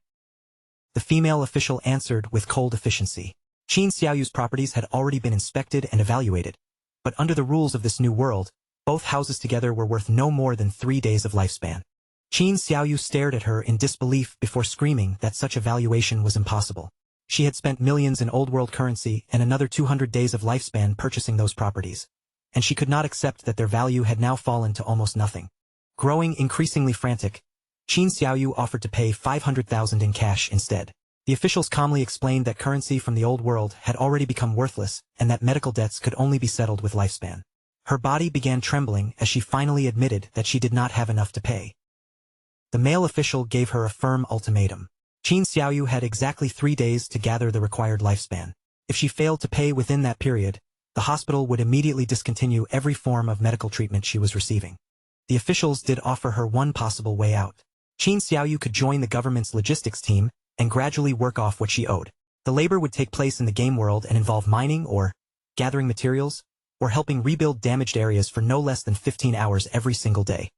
The female official answered with cold efficiency. Qin Xiaoyu's properties had already been inspected and evaluated, but under the rules of this new world, both houses together were worth no more than 3 days of lifespan. Qin Xiaoyu stared at her in disbelief before screaming that such a valuation was impossible. She had spent millions in old-world currency and another 200 days of lifespan purchasing those properties, and she could not accept that their value had now fallen to almost nothing. Growing increasingly frantic, Qin Xiaoyu offered to pay 500,000 in cash instead. The officials calmly explained that currency from the old world had already become worthless and that medical debts could only be settled with lifespan. Her body began trembling as she finally admitted that she did not have enough to pay. The male official gave her a firm ultimatum. Qin Xiaoyu had exactly 3 days to gather the required lifespan. If she failed to pay within that period, the hospital would immediately discontinue every form of medical treatment she was receiving. The officials did offer her one possible way out. Qin Xiaoyu could join the government's logistics team and gradually work off what she owed. The labor would take place in the game world and involve mining or gathering materials or helping rebuild damaged areas for no less than 15 hours every single day.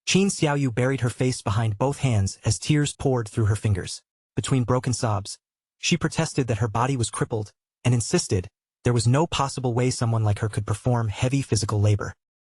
Qin Xiaoyu buried her face behind both hands as tears poured through her fingers. Between broken sobs, she protested that her body was crippled and insisted there was no possible way someone like her could perform heavy physical labor.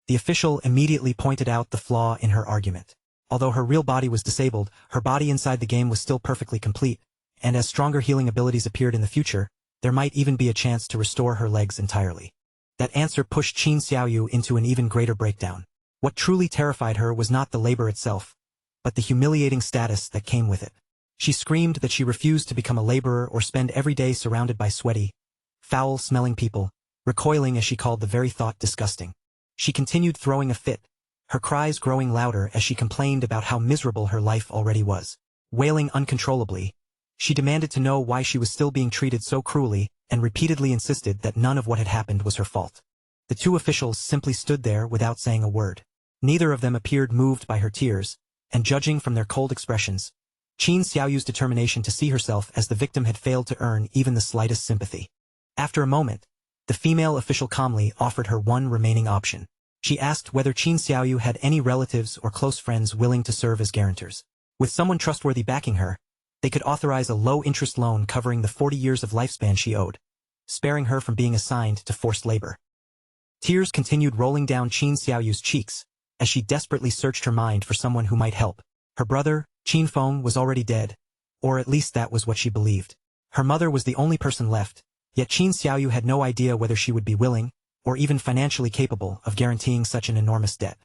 The official immediately pointed out the flaw in her argument. Although her real body was disabled, her body inside the game was still perfectly complete, and as stronger healing abilities appeared in the future, there might even be a chance to restore her legs entirely. That answer pushed Qin Xiaoyu into an even greater breakdown. What truly terrified her was not the labor itself, but the humiliating status that came with it. She screamed that she refused to become a laborer or spend every day surrounded by sweaty, foul-smelling people, recoiling as she called the very thought disgusting. She continued throwing a fit, her cries growing louder as she complained about how miserable her life already was. Wailing uncontrollably, she demanded to know why she was still being treated so cruelly and repeatedly insisted that none of what had happened was her fault. The two officials simply stood there without saying a word. Neither of them appeared moved by her tears, and judging from their cold expressions, Qin Xiaoyu's determination to see herself as the victim had failed to earn even the slightest sympathy. After a moment, the female official calmly offered her one remaining option. She asked whether Qin Xiaoyu had any relatives or close friends willing to serve as guarantors. With someone trustworthy backing her, they could authorize a low-interest loan covering the 40 years of lifespan she owed, sparing her from being assigned to forced labor. Tears continued rolling down Qin Xiaoyu's cheeks, as she desperately searched her mind for someone who might help. Her brother, Qin Feng, was already dead, or at least that was what she believed. Her mother was the only person left, yet Qin Xiaoyu had no idea whether she would be willing, or even financially capable of guaranteeing such an enormous debt.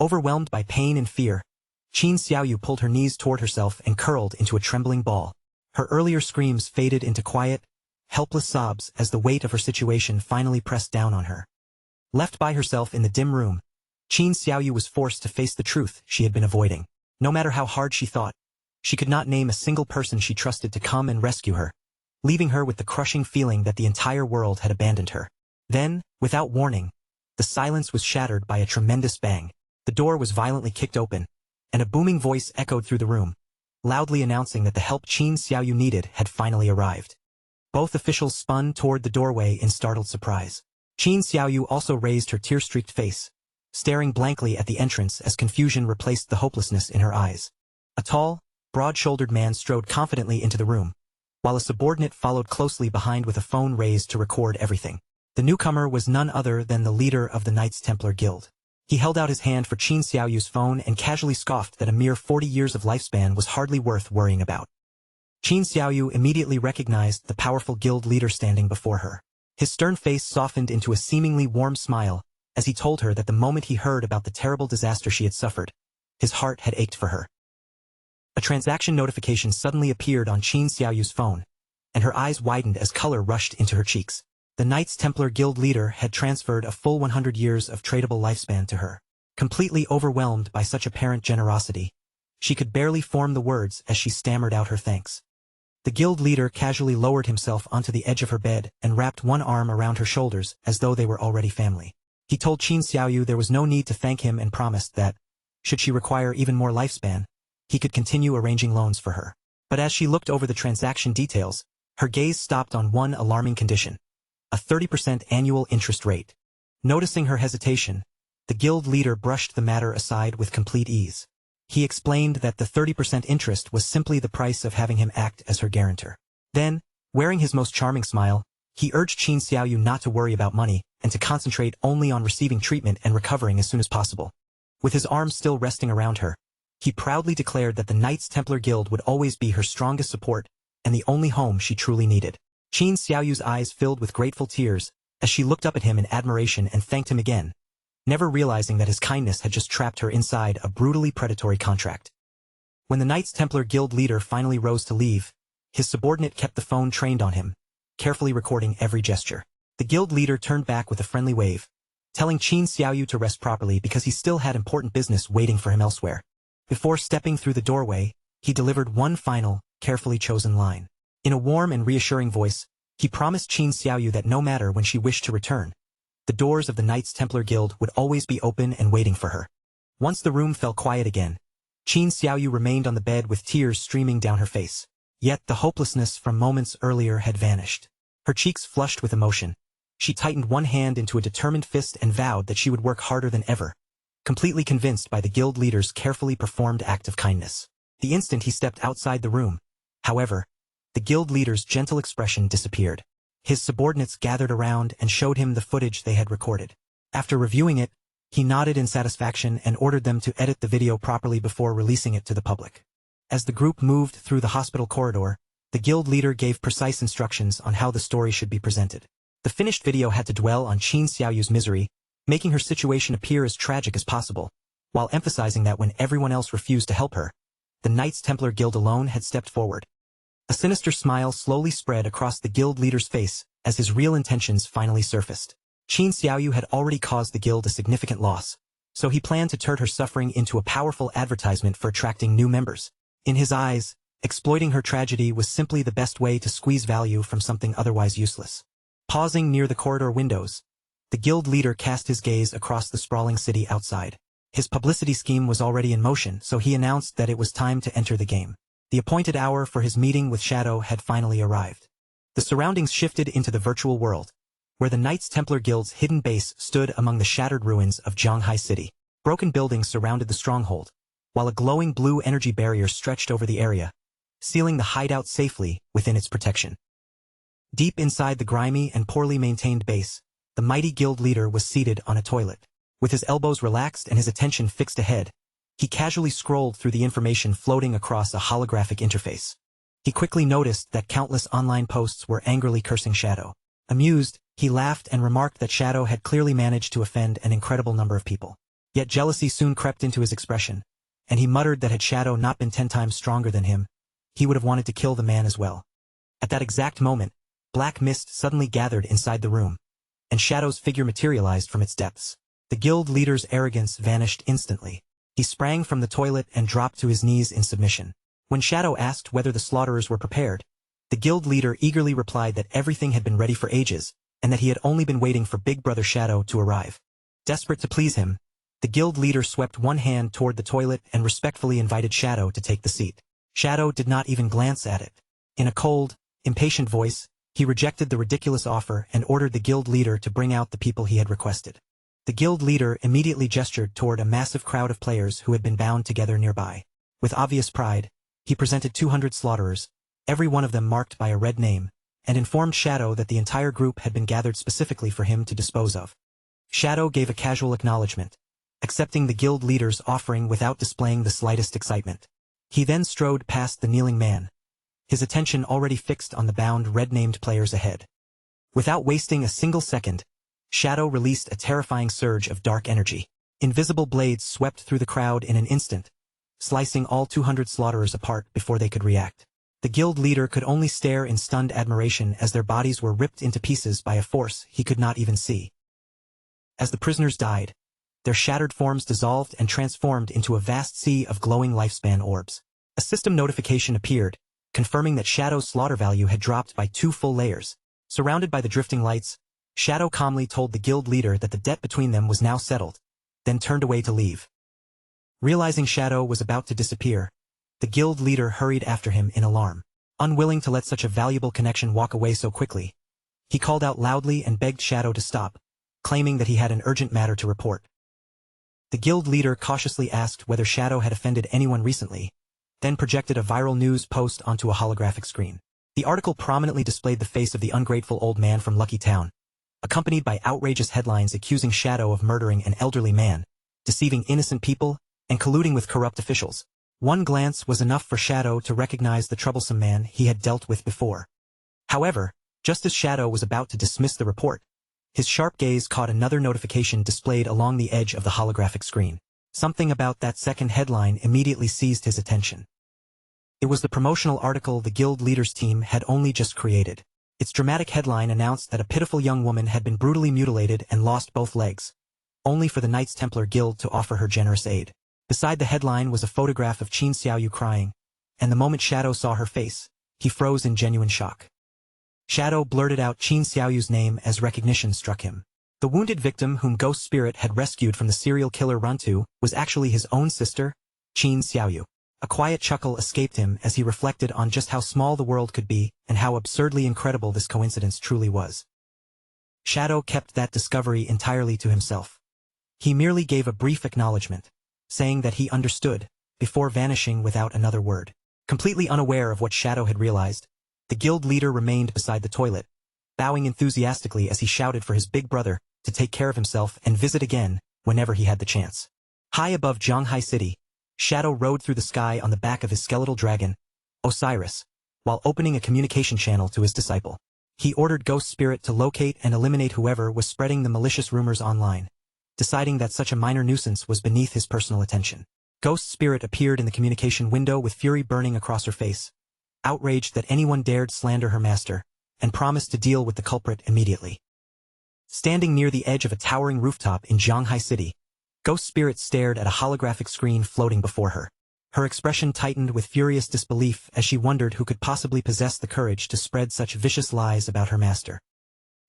Overwhelmed by pain and fear, Qin Xiaoyu pulled her knees toward herself and curled into a trembling ball. Her earlier screams faded into quiet, helpless sobs as the weight of her situation finally pressed down on her. Left by herself in the dim room, Qin Xiaoyu was forced to face the truth she had been avoiding. No matter how hard she thought, she could not name a single person she trusted to come and rescue her, leaving her with the crushing feeling that the entire world had abandoned her. Then, without warning, the silence was shattered by a tremendous bang. The door was violently kicked open, and a booming voice echoed through the room, loudly announcing that the help Qin Xiaoyu needed had finally arrived. Both officials spun toward the doorway in startled surprise. Qin Xiaoyu also raised her tear-streaked face, staring blankly at the entrance as confusion replaced the hopelessness in her eyes. A tall, broad-shouldered man strode confidently into the room, while a subordinate followed closely behind with a phone raised to record everything. The newcomer was none other than the leader of the Knights Templar Guild. He held out his hand for Qin Xiaoyu's phone and casually scoffed that a mere 40 years of lifespan was hardly worth worrying about. Qin Xiaoyu immediately recognized the powerful guild leader standing before her. His stern face softened into a seemingly warm smile as he told her that the moment he heard about the terrible disaster she had suffered, his heart had ached for her. A transaction notification suddenly appeared on Qin Xiaoyu's phone, and her eyes widened as color rushed into her cheeks. The Knights Templar Guild leader had transferred a full 100 years of tradable lifespan to her. Completely overwhelmed by such apparent generosity, she could barely form the words as she stammered out her thanks. The guild leader casually lowered himself onto the edge of her bed and wrapped one arm around her shoulders as though they were already family. He told Qin Xiaoyu there was no need to thank him and promised that, should she require even more lifespan, he could continue arranging loans for her. But as she looked over the transaction details, her gaze stopped on one alarming condition: a 30% annual interest rate. Noticing her hesitation, the guild leader brushed the matter aside with complete ease. He explained that the 30% interest was simply the price of having him act as her guarantor. Then, wearing his most charming smile, he urged Qin Xiaoyu not to worry about money and to concentrate only on receiving treatment and recovering as soon as possible. With his arms still resting around her, he proudly declared that the Knights Templar Guild would always be her strongest support and the only home she truly needed. Qin Xiaoyu's eyes filled with grateful tears as she looked up at him in admiration and thanked him again, never realizing that his kindness had just trapped her inside a brutally predatory contract. When the Knights Templar Guild leader finally rose to leave, his subordinate kept the phone trained on him, carefully recording every gesture. The guild leader turned back with a friendly wave, telling Qin Xiaoyu to rest properly because he still had important business waiting for him elsewhere. Before stepping through the doorway, he delivered one final, carefully chosen line. In a warm and reassuring voice, he promised Qin Xiaoyu that no matter when she wished to return, the doors of the Knights Templar Guild would always be open and waiting for her. Once the room fell quiet again, Qin Xiaoyu remained on the bed with tears streaming down her face. Yet the hopelessness from moments earlier had vanished. Her cheeks flushed with emotion. She tightened one hand into a determined fist and vowed that she would work harder than ever, completely convinced by the guild leader's carefully performed act of kindness. The instant he stepped outside the room, however, the guild leader's gentle expression disappeared. His subordinates gathered around and showed him the footage they had recorded. After reviewing it, he nodded in satisfaction and ordered them to edit the video properly before releasing it to the public. As the group moved through the hospital corridor, the guild leader gave precise instructions on how the story should be presented. The finished video had to dwell on Qin Xiaoyu's misery, making her situation appear as tragic as possible, while emphasizing that when everyone else refused to help her, the Knights Templar Guild alone had stepped forward. A sinister smile slowly spread across the guild leader's face as his real intentions finally surfaced. Qin Xiaoyu had already caused the guild a significant loss, so he planned to turn her suffering into a powerful advertisement for attracting new members. In his eyes, exploiting her tragedy was simply the best way to squeeze value from something otherwise useless. Pausing near the corridor windows, the guild leader cast his gaze across the sprawling city outside. His publicity scheme was already in motion, so he announced that it was time to enter the game. The appointed hour for his meeting with Shadow had finally arrived. The surroundings shifted into the virtual world, where the Knights Templar Guild's hidden base stood among the shattered ruins of Zhanghai City. Broken buildings surrounded the stronghold, while a glowing blue energy barrier stretched over the area, sealing the hideout safely within its protection. Deep inside the grimy and poorly maintained base, the mighty guild leader was seated on a toilet. With his elbows relaxed and his attention fixed ahead, he casually scrolled through the information floating across a holographic interface. He quickly noticed that countless online posts were angrily cursing Shadow. Amused, he laughed and remarked that Shadow had clearly managed to offend an incredible number of people. Yet jealousy soon crept into his expression, and he muttered that had Shadow not been 10 times stronger than him, he would have wanted to kill the man as well. At that exact moment, black mist suddenly gathered inside the room, and Shadow's figure materialized from its depths. The guild leader's arrogance vanished instantly. He sprang from the toilet and dropped to his knees in submission. When Shadow asked whether the slaughterers were prepared, the guild leader eagerly replied that everything had been ready for ages, and that he had only been waiting for Big Brother Shadow to arrive. Desperate to please him, the guild leader swept one hand toward the toilet and respectfully invited Shadow to take the seat. Shadow did not even glance at it. In a cold, impatient voice, he rejected the ridiculous offer and ordered the guild leader to bring out the people he had requested. The guild leader immediately gestured toward a massive crowd of players who had been bound together nearby. With obvious pride, he presented 200 slaughterers, every one of them marked by a red name, and informed Shadow that the entire group had been gathered specifically for him to dispose of. Shadow gave a casual acknowledgement, accepting the guild leader's offering without displaying the slightest excitement. He then strode past the kneeling man, his attention already fixed on the bound red-named players ahead. Without wasting a single second, Shadow released a terrifying surge of dark energy. Invisible blades swept through the crowd in an instant, slicing all 200 slaughterers apart before they could react. The guild leader could only stare in stunned admiration as their bodies were ripped into pieces by a force he could not even see. As the prisoners died, their shattered forms dissolved and transformed into a vast sea of glowing lifespan orbs. A system notification appeared, confirming that Shadow's slaughter value had dropped by 2 full layers. Surrounded by the drifting lights, Shadow calmly told the guild leader that the debt between them was now settled, then turned away to leave. Realizing Shadow was about to disappear, the guild leader hurried after him in alarm. Unwilling to let such a valuable connection walk away so quickly, he called out loudly and begged Shadow to stop, claiming that he had an urgent matter to report. The guild leader cautiously asked whether Shadow had offended anyone recently, then projected a viral news post onto a holographic screen. The article prominently displayed the face of the ungrateful old man from Lucky Town, accompanied by outrageous headlines accusing Shadow of murdering an elderly man, deceiving innocent people, and colluding with corrupt officials. One glance was enough for Shadow to recognize the troublesome man he had dealt with before. However, just as Shadow was about to dismiss the report, his sharp gaze caught another notification displayed along the edge of the holographic screen. Something about that second headline immediately seized his attention. It was the promotional article the guild leader's team had only just created. Its dramatic headline announced that a pitiful young woman had been brutally mutilated and lost both legs, only for the Knights Templar Guild to offer her generous aid. Beside the headline was a photograph of Qin Xiaoyu crying, and the moment Shadow saw her face, he froze in genuine shock. Shadow blurted out Qin Xiaoyu's name as recognition struck him. The wounded victim whom Ghost Spirit had rescued from the serial killer Rantu was actually his own sister, Qin Xiaoyu. A quiet chuckle escaped him as he reflected on just how small the world could be and how absurdly incredible this coincidence truly was. Shadow kept that discovery entirely to himself. He merely gave a brief acknowledgement, saying that he understood, before vanishing without another word. Completely unaware of what Shadow had realized, the guild leader remained beside the toilet, bowing enthusiastically as he shouted for his big brother to take care of himself and visit again whenever he had the chance. High above Zhanghai City, Shadow rode through the sky on the back of his skeletal dragon, Osiris, while opening a communication channel to his disciple. He ordered Ghost Spirit to locate and eliminate whoever was spreading the malicious rumors online, deciding that such a minor nuisance was beneath his personal attention. Ghost Spirit appeared in the communication window with fury burning across her face, outraged that anyone dared slander her master, and promised to deal with the culprit immediately. Standing near the edge of a towering rooftop in Shanghai City, Ghost Spirit stared at a holographic screen floating before her. Her expression tightened with furious disbelief as she wondered who could possibly possess the courage to spread such vicious lies about her master.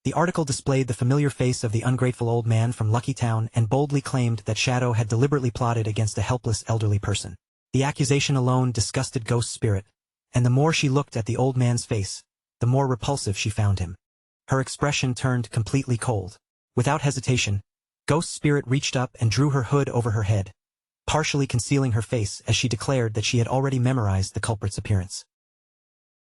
The article displayed the familiar face of the ungrateful old man from Lucky Town and boldly claimed that Shadow had deliberately plotted against a helpless elderly person. The accusation alone disgusted Ghost Spirit, and the more she looked at the old man's face, the more repulsive she found him. Her expression turned completely cold. Without hesitation, Ghost Spirit reached up and drew her hood over her head, partially concealing her face as she declared that she had already memorized the culprit's appearance.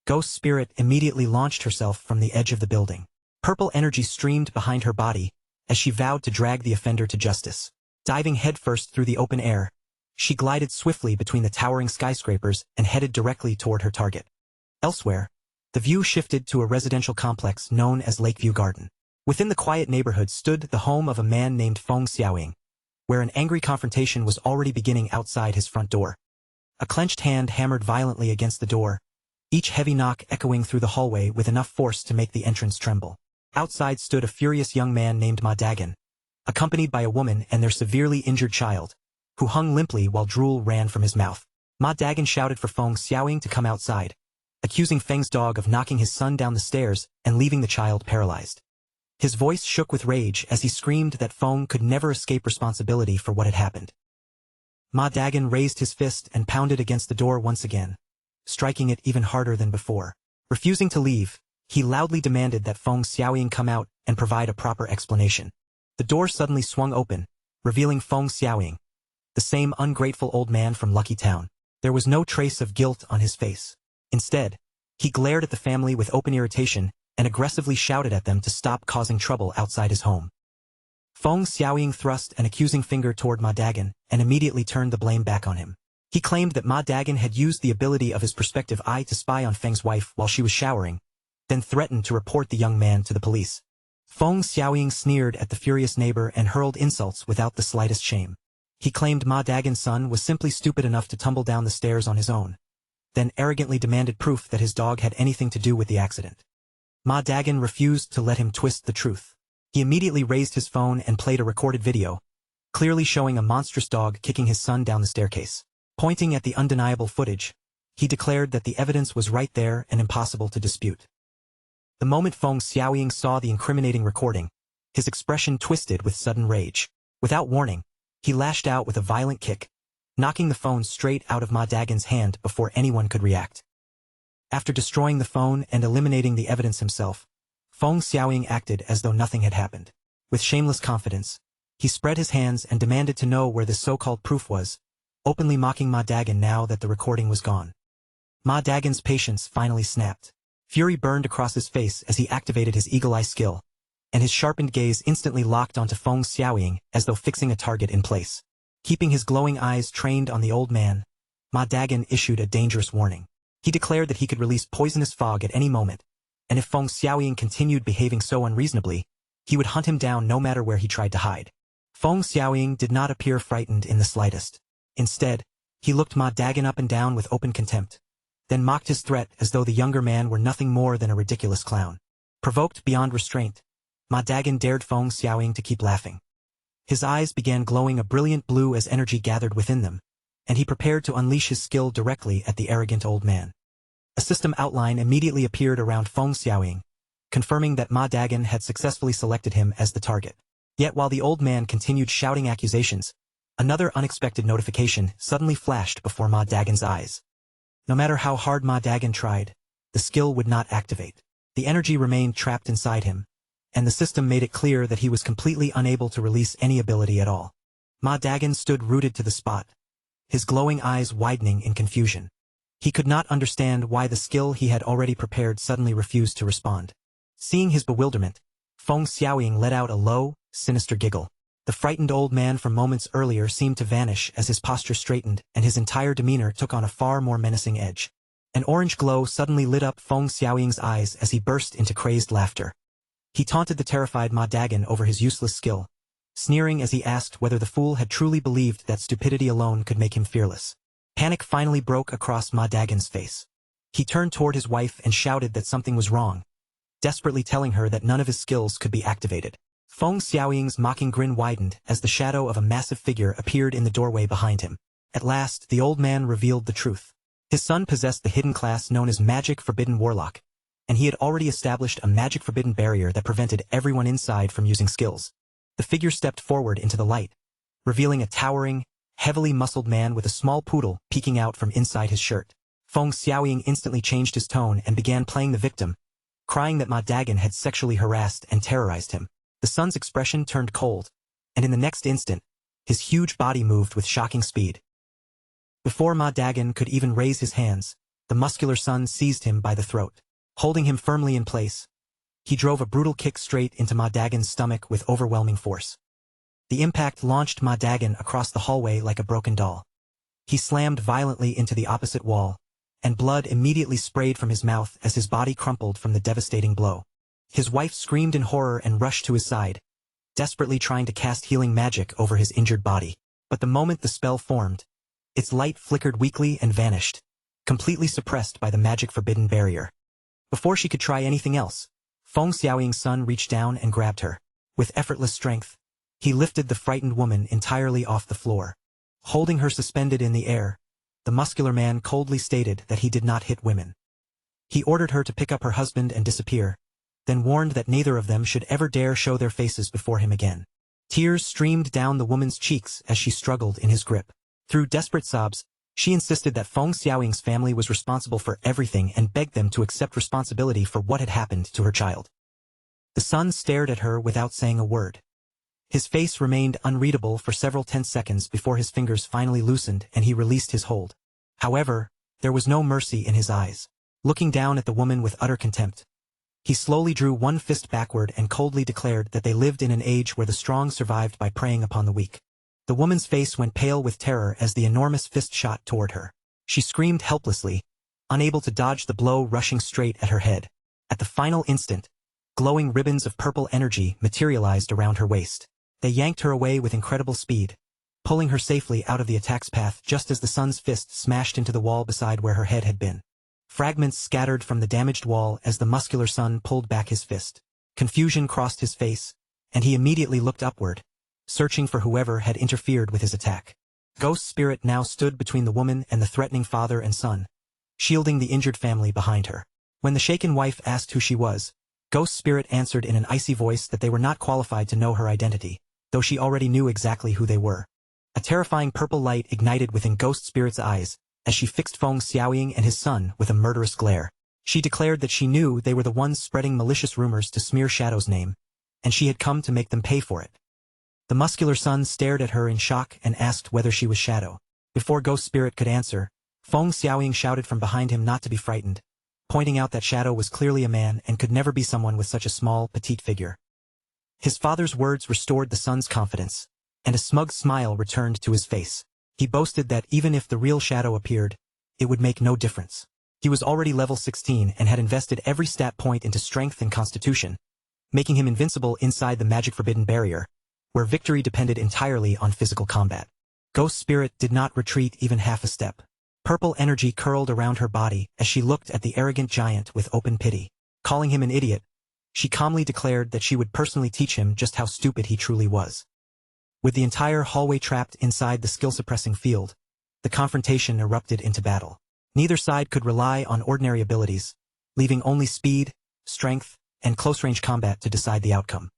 Ghost Spirit immediately launched herself from the edge of the building. Purple energy streamed behind her body as she vowed to drag the offender to justice. Diving headfirst through the open air, she glided swiftly between the towering skyscrapers and headed directly toward her target. Elsewhere, the view shifted to a residential complex known as Lakeview Garden. Within the quiet neighborhood stood the home of a man named Feng Xiaoying, where an angry confrontation was already beginning outside his front door. A clenched hand hammered violently against the door, each heavy knock echoing through the hallway with enough force to make the entrance tremble. Outside stood a furious young man named Ma Dagon, accompanied by a woman and their severely injured child, who hung limply while drool ran from his mouth. Ma Dagon shouted for Feng Xiaoying to come outside, accusing Feng's dog of knocking his son down the stairs and leaving the child paralyzed. His voice shook with rage as he screamed that Feng could never escape responsibility for what had happened. Ma Dagon raised his fist and pounded against the door once again, striking it even harder than before. Refusing to leave, he loudly demanded that Feng Xiaoying come out and provide a proper explanation. The door suddenly swung open, revealing Feng Xiaoying, the same ungrateful old man from Lucky Town. There was no trace of guilt on his face. Instead, he glared at the family with open irritation and aggressively shouted at them to stop causing trouble outside his home. Feng Xiaoying thrust an accusing finger toward Ma Dagon and immediately turned the blame back on him. He claimed that Ma Dagon had used the ability of his perspective eye to spy on Feng's wife while she was showering, then threatened to report the young man to the police. Feng Xiaoying sneered at the furious neighbor and hurled insults without the slightest shame. He claimed Ma Dagon's son was simply stupid enough to tumble down the stairs on his own, then arrogantly demanded proof that his dog had anything to do with the accident. Ma Dagon refused to let him twist the truth. He immediately raised his phone and played a recorded video, clearly showing a monstrous dog kicking his son down the staircase. Pointing at the undeniable footage, he declared that the evidence was right there and impossible to dispute. The moment Feng Xiaoying saw the incriminating recording, his expression twisted with sudden rage. Without warning, he lashed out with a violent kick, knocking the phone straight out of Ma Dagon's hand before anyone could react. After destroying the phone and eliminating the evidence himself, Feng Xiaoying acted as though nothing had happened. With shameless confidence, he spread his hands and demanded to know where this so-called proof was, openly mocking Ma Dagon now that the recording was gone. Ma Dagon's patience finally snapped. Fury burned across his face as he activated his eagle-eye skill, and his sharpened gaze instantly locked onto Feng Xiaoying as though fixing a target in place. Keeping his glowing eyes trained on the old man, Ma Dagon issued a dangerous warning. He declared that he could release poisonous fog at any moment, and if Feng Xiaoying continued behaving so unreasonably, he would hunt him down no matter where he tried to hide. Feng Xiaoying did not appear frightened in the slightest. Instead, he looked Ma Dagon up and down with open contempt, then mocked his threat as though the younger man were nothing more than a ridiculous clown. Provoked beyond restraint, Ma Dagon dared Feng Xiaoying to keep laughing. His eyes began glowing a brilliant blue as energy gathered within them, and he prepared to unleash his skill directly at the arrogant old man. A system outline immediately appeared around Feng Xiaoying, confirming that Ma Dagon had successfully selected him as the target. Yet while the old man continued shouting accusations, another unexpected notification suddenly flashed before Ma Dagon's eyes. No matter how hard Ma Dagon tried, the skill would not activate. The energy remained trapped inside him, and the system made it clear that he was completely unable to release any ability at all. Ma Dagon stood rooted to the spot, his glowing eyes widening in confusion. He could not understand why the skill he had already prepared suddenly refused to respond. Seeing his bewilderment, Feng Xiaoying let out a low, sinister giggle. The frightened old man from moments earlier seemed to vanish as his posture straightened and his entire demeanor took on a far more menacing edge. An orange glow suddenly lit up Feng Xiaoying's eyes as he burst into crazed laughter. He taunted the terrified Ma Dagon over his useless skill, sneering as he asked whether the fool had truly believed that stupidity alone could make him fearless. Panic finally broke across Ma Dagon's face. He turned toward his wife and shouted that something was wrong, desperately telling her that none of his skills could be activated. Feng Xiaoying's mocking grin widened as the shadow of a massive figure appeared in the doorway behind him. At last, the old man revealed the truth. His son possessed the hidden class known as Magic Forbidden Warlock, and he had already established a magic forbidden barrier that prevented everyone inside from using skills. The figure stepped forward into the light, revealing a towering, heavily muscled man with a small poodle peeking out from inside his shirt. Feng Xiaoying instantly changed his tone and began playing the victim, crying that Ma Dagon had sexually harassed and terrorized him. The son's expression turned cold, and in the next instant, his huge body moved with shocking speed. Before Ma Dagon could even raise his hands, the muscular son seized him by the throat. Holding him firmly in place, he drove a brutal kick straight into Ma Dagon's stomach with overwhelming force. The impact launched Ma Dagon across the hallway like a broken doll. He slammed violently into the opposite wall, and blood immediately sprayed from his mouth as his body crumpled from the devastating blow. His wife screamed in horror and rushed to his side, desperately trying to cast healing magic over his injured body. But the moment the spell formed, its light flickered weakly and vanished, completely suppressed by the magic forbidden barrier. Before she could try anything else, Feng Xiaoying's son reached down and grabbed her. With effortless strength, he lifted the frightened woman entirely off the floor. Holding her suspended in the air, the muscular man coldly stated that he did not hit women. He ordered her to pick up her husband and disappear, then warned that neither of them should ever dare show their faces before him again. Tears streamed down the woman's cheeks as she struggled in his grip. Through desperate sobs, she insisted that Feng Xiaoying's family was responsible for everything and begged them to accept responsibility for what had happened to her child. The son stared at her without saying a word. His face remained unreadable for several tense seconds before his fingers finally loosened and he released his hold. However, there was no mercy in his eyes. Looking down at the woman with utter contempt, he slowly drew one fist backward and coldly declared that they lived in an age where the strong survived by preying upon the weak. The woman's face went pale with terror as the enormous fist shot toward her. She screamed helplessly, unable to dodge the blow rushing straight at her head. At the final instant, glowing ribbons of purple energy materialized around her waist. They yanked her away with incredible speed, pulling her safely out of the attack's path just as the son's fist smashed into the wall beside where her head had been. Fragments scattered from the damaged wall as the muscular son pulled back his fist. Confusion crossed his face, and he immediately looked upward, searching for whoever had interfered with his attack. Ghost Spirit now stood between the woman and the threatening father and son, shielding the injured family behind her. When the shaken wife asked who she was, Ghost Spirit answered in an icy voice that they were not qualified to know her identity, though she already knew exactly who they were. A terrifying purple light ignited within Ghost Spirit's eyes as she fixed Feng Xiaoying and his son with a murderous glare. She declared that she knew they were the ones spreading malicious rumors to smear Shadow's name, and she had come to make them pay for it. The muscular son stared at her in shock and asked whether she was Shadow. Before Ghost Spirit could answer, Feng Xiaoying shouted from behind him not to be frightened, pointing out that Shadow was clearly a man and could never be someone with such a small, petite figure. His father's words restored the son's confidence, and a smug smile returned to his face. He boasted that even if the real Shadow appeared, it would make no difference. He was already level 16 and had invested every stat point into strength and constitution, making him invincible inside the magic forbidden barrier, where victory depended entirely on physical combat. Ghost Spirit did not retreat even half a step. Purple energy curled around her body as she looked at the arrogant giant with open pity. Calling him an idiot, she calmly declared that she would personally teach him just how stupid he truly was. With the entire hallway trapped inside the skill-suppressing field, the confrontation erupted into battle. Neither side could rely on ordinary abilities, leaving only speed, strength, and close-range combat to decide the outcome.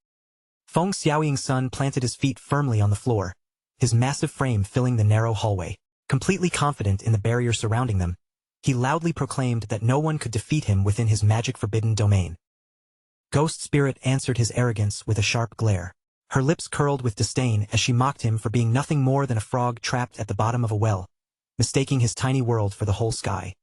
Feng Xiaoying's son planted his feet firmly on the floor, his massive frame filling the narrow hallway. Completely confident in the barrier surrounding them, he loudly proclaimed that no one could defeat him within his magic-forbidden domain. Ghost Spirit answered his arrogance with a sharp glare. Her lips curled with disdain as she mocked him for being nothing more than a frog trapped at the bottom of a well, mistaking his tiny world for the whole sky.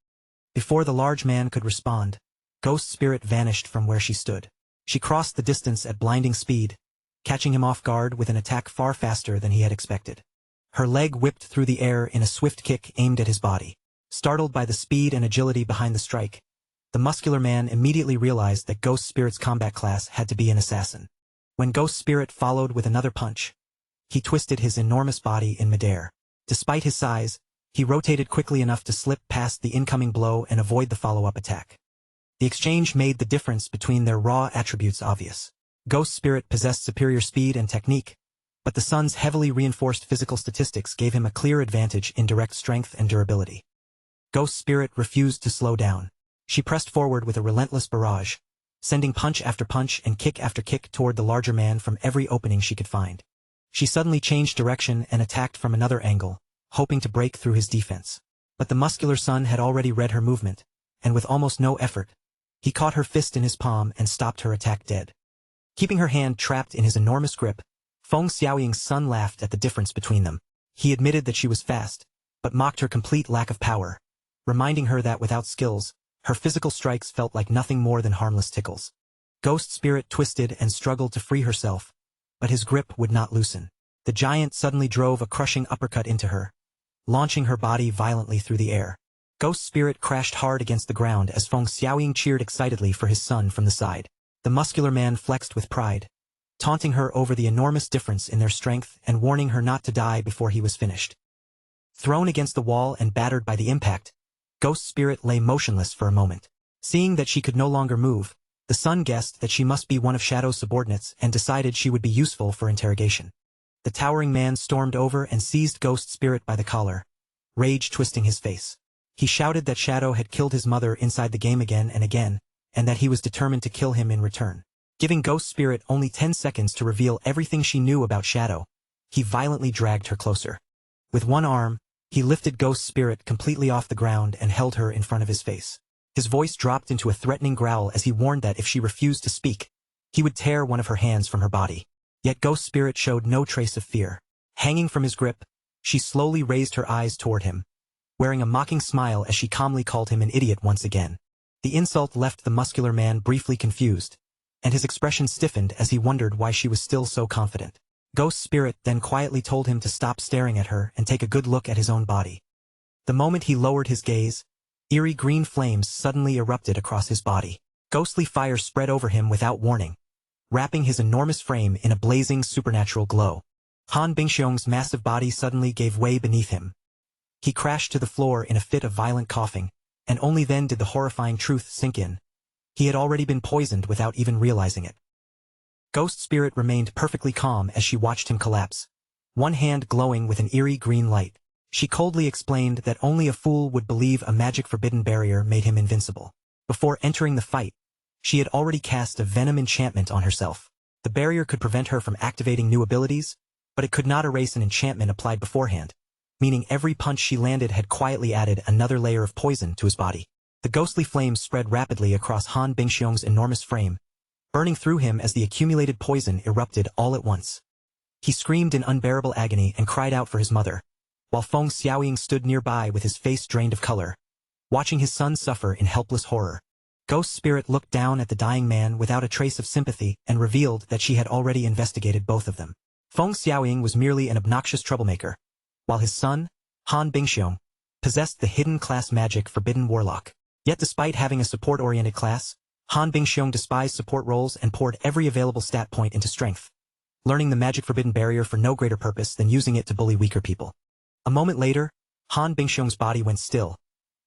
Before the large man could respond, Ghost Spirit vanished from where she stood. She crossed the distance at blinding speed, catching him off guard with an attack far faster than he had expected. Her leg whipped through the air in a swift kick aimed at his body. Startled by the speed and agility behind the strike, the muscular man immediately realized that Ghost Spirit's combat class had to be an assassin. When Ghost Spirit followed with another punch, he twisted his enormous body in midair. Despite his size, he rotated quickly enough to slip past the incoming blow and avoid the follow-up attack. The exchange made the difference between their raw attributes obvious. Ghost Spirit possessed superior speed and technique, but the Sun's heavily reinforced physical statistics gave him a clear advantage in direct strength and durability. Ghost Spirit refused to slow down. She pressed forward with a relentless barrage, sending punch after punch and kick after kick toward the larger man from every opening she could find. She suddenly changed direction and attacked from another angle, hoping to break through his defense. But the muscular Sun had already read her movement, and with almost no effort, he caught her fist in his palm and stopped her attack dead. Keeping her hand trapped in his enormous grip, Feng Xiaoying's Sun laughed at the difference between them. He admitted that she was fast, but mocked her complete lack of power, reminding her that without skills, her physical strikes felt like nothing more than harmless tickles. Ghost Spirit twisted and struggled to free herself, but his grip would not loosen. The giant suddenly drove a crushing uppercut into her, launching her body violently through the air. Ghost Spirit crashed hard against the ground as Feng Xiaoying cheered excitedly for his son from the side. The muscular man flexed with pride, taunting her over the enormous difference in their strength and warning her not to die before he was finished. Thrown against the wall and battered by the impact, Ghost Spirit lay motionless for a moment. Seeing that she could no longer move, the Sun guessed that she must be one of Shadow's subordinates and decided she would be useful for interrogation. The towering man stormed over and seized Ghost Spirit by the collar, rage twisting his face. He shouted that Shadow had killed his mother inside the game again and again, and that he was determined to kill him in return. Giving Ghost Spirit only 10 seconds to reveal everything she knew about Shadow, he violently dragged her closer. With one arm, he lifted Ghost Spirit completely off the ground and held her in front of his face. His voice dropped into a threatening growl as he warned that if she refused to speak, he would tear one of her hands from her body. Yet Ghost Spirit showed no trace of fear. Hanging from his grip, she slowly raised her eyes toward him, wearing a mocking smile as she calmly called him an idiot once again. The insult left the muscular man briefly confused, and his expression stiffened as he wondered why she was still so confident. Ghost Spirit then quietly told him to stop staring at her and take a good look at his own body. The moment he lowered his gaze, eerie green flames suddenly erupted across his body. Ghostly fire spread over him without warning, wrapping his enormous frame in a blazing supernatural glow. Han Bingxiong's massive body suddenly gave way beneath him. He crashed to the floor in a fit of violent coughing, and only then did the horrifying truth sink in. He had already been poisoned without even realizing it. Ghost Spirit remained perfectly calm as she watched him collapse, one hand glowing with an eerie green light. She coldly explained that only a fool would believe a magic forbidden barrier made him invincible. Before entering the fight, she had already cast a venom enchantment on herself. The barrier could prevent her from activating new abilities, but it could not erase an enchantment applied beforehand, meaning every punch she landed had quietly added another layer of poison to his body. The ghostly flames spread rapidly across Han Bingxiong's enormous frame, burning through him as the accumulated poison erupted all at once. He screamed in unbearable agony and cried out for his mother, while Feng Xiaoying stood nearby with his face drained of color, watching his son suffer in helpless horror. Ghost Spirit looked down at the dying man without a trace of sympathy and revealed that she had already investigated both of them. Feng Xiaoying was merely an obnoxious troublemaker, while his son, Han Bingxiong, possessed the hidden class magic Forbidden Warlock. Yet despite having a support-oriented class, Han Bingxiong despised support roles and poured every available stat point into strength, learning the magic Forbidden Barrier for no greater purpose than using it to bully weaker people. A moment later, Han Bingxiong's body went still,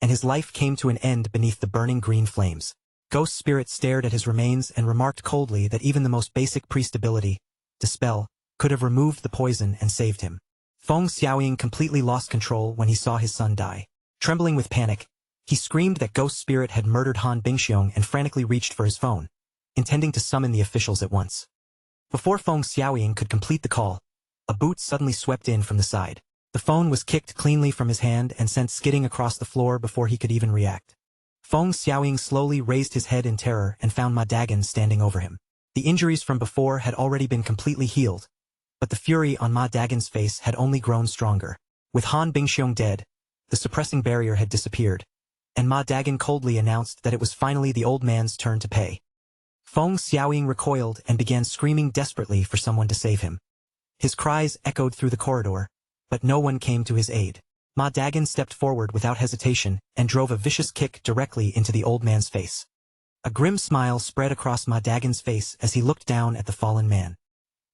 and his life came to an end beneath the burning green flames. Ghost Spirit stared at his remains and remarked coldly that even the most basic priest ability, Dispel, could have removed the poison and saved him. Feng Xiaoying completely lost control when he saw his son die. Trembling with panic, he screamed that Ghost Spirit had murdered Han Bingxiong and frantically reached for his phone, intending to summon the officials at once. Before Feng Xiaoying could complete the call, a boot suddenly swept in from the side. The phone was kicked cleanly from his hand and sent skidding across the floor before he could even react. Feng Xiaoying slowly raised his head in terror and found Ma Dagon standing over him. The injuries from before had already been completely healed, but the fury on Ma Dagon's face had only grown stronger. With Han Bingxiong dead, the suppressing barrier had disappeared, and Ma Dagon coldly announced that it was finally the old man's turn to pay. Feng Xiaoying recoiled and began screaming desperately for someone to save him. His cries echoed through the corridor, but no one came to his aid. Ma Dagon stepped forward without hesitation and drove a vicious kick directly into the old man's face. A grim smile spread across Ma Dagon's face as he looked down at the fallen man.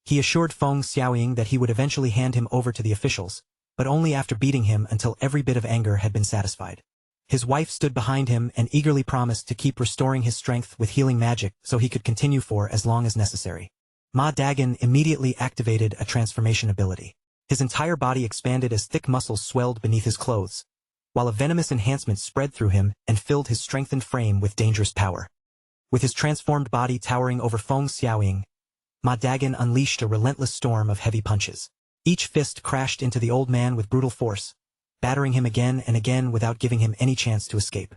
He assured Feng Xiaoying that he would eventually hand him over to the officials, but only after beating him until every bit of anger had been satisfied. His wife stood behind him and eagerly promised to keep restoring his strength with healing magic so he could continue for as long as necessary. Ma Dagon immediately activated a transformation ability. His entire body expanded as thick muscles swelled beneath his clothes, while a venomous enhancement spread through him and filled his strengthened frame with dangerous power. With his transformed body towering over Feng Xiaoying, Ma Dagon unleashed a relentless storm of heavy punches. Each fist crashed into the old man with brutal force, battering him again and again without giving him any chance to escape.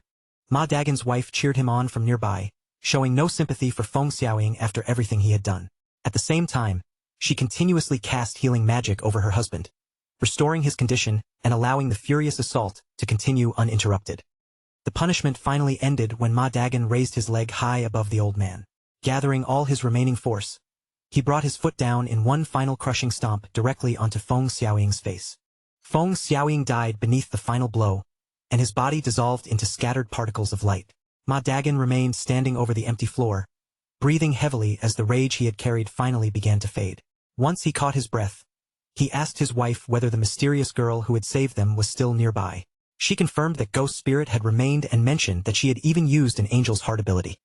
Ma Dagon's wife cheered him on from nearby, showing no sympathy for Feng Xiaoying after everything he had done. At the same time, she continuously cast healing magic over her husband, restoring his condition and allowing the furious assault to continue uninterrupted. The punishment finally ended when Ma Dagon raised his leg high above the old man. Gathering all his remaining force, he brought his foot down in one final crushing stomp directly onto Feng Xiaoying's face. Feng Xiaoying died beneath the final blow, and his body dissolved into scattered particles of light. Ma Dagon remained standing over the empty floor, breathing heavily as the rage he had carried finally began to fade. Once he caught his breath, he asked his wife whether the mysterious girl who had saved them was still nearby. She confirmed that Ghost Spirit had remained and mentioned that she had even used an angel's heart ability.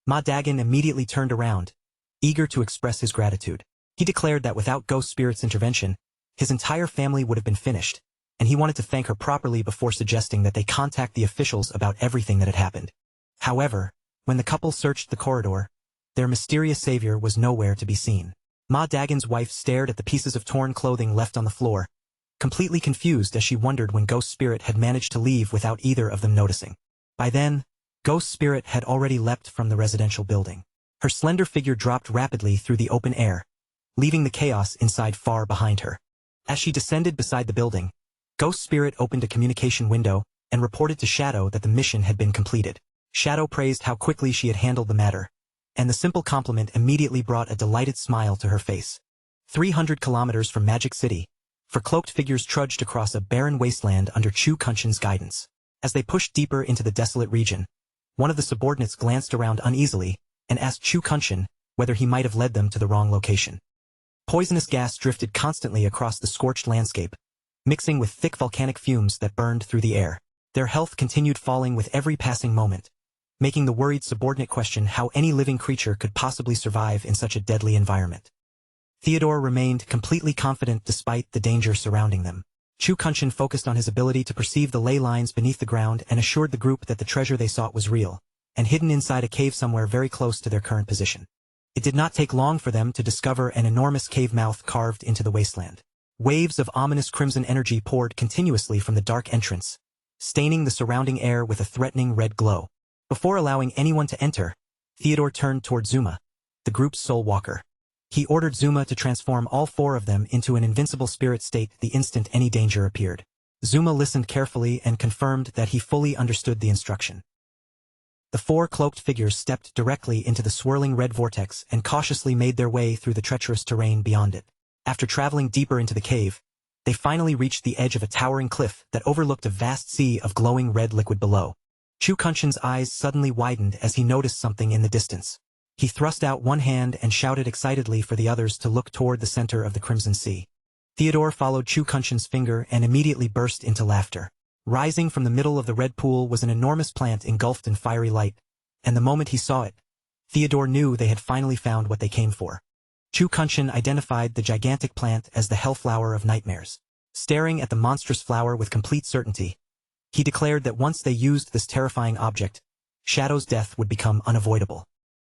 Ma Dagon immediately turned around, eager to express his gratitude. He declared that without Ghost Spirit's intervention, his entire family would have been finished, and he wanted to thank her properly before suggesting that they contact the officials about everything that had happened. However, when the couple searched the corridor, their mysterious savior was nowhere to be seen. Ma Dagon's wife stared at the pieces of torn clothing left on the floor, completely confused as she wondered when Ghost Spirit had managed to leave without either of them noticing. By then, Ghost Spirit had already leapt from the residential building. Her slender figure dropped rapidly through the open air, leaving the chaos inside far behind her. As she descended beside the building, Ghost Spirit opened a communication window and reported to Shadow that the mission had been completed. Shadow praised how quickly she had handled the matter, and the simple compliment immediately brought a delighted smile to her face. 300 kilometers from Magic City, four cloaked figures trudged across a barren wasteland under Chu Kunshin's guidance. As they pushed deeper into the desolate region, one of the subordinates glanced around uneasily and asked Chu Kunshin whether he might have led them to the wrong location. Poisonous gas drifted constantly across the scorched landscape, mixing with thick volcanic fumes that burned through the air. Their health continued falling with every passing moment, making the worried subordinate question how any living creature could possibly survive in such a deadly environment. Theodore remained completely confident despite the danger surrounding them. Chu Kunshin focused on his ability to perceive the ley lines beneath the ground and assured the group that the treasure they sought was real, and hidden inside a cave somewhere very close to their current position. It did not take long for them to discover an enormous cave mouth carved into the wasteland. Waves of ominous crimson energy poured continuously from the dark entrance, staining the surrounding air with a threatening red glow. Before allowing anyone to enter, Theodore turned toward Zuma, the group's sole walker. He ordered Zuma to transform all four of them into an invincible spirit state the instant any danger appeared. Zuma listened carefully and confirmed that he fully understood the instruction. The four cloaked figures stepped directly into the swirling red vortex and cautiously made their way through the treacherous terrain beyond it. After traveling deeper into the cave, they finally reached the edge of a towering cliff that overlooked a vast sea of glowing red liquid below. Chu Kunshin's eyes suddenly widened as he noticed something in the distance. He thrust out one hand and shouted excitedly for the others to look toward the center of the Crimson Sea. Theodore followed Chu Kunshin's finger and immediately burst into laughter. Rising from the middle of the red pool was an enormous plant engulfed in fiery light, and the moment he saw it, Theodore knew they had finally found what they came for. Chu Kunshin identified the gigantic plant as the Hellflower of Nightmares. Staring at the monstrous flower with complete certainty, he declared that once they used this terrifying object, Shadow's death would become unavoidable.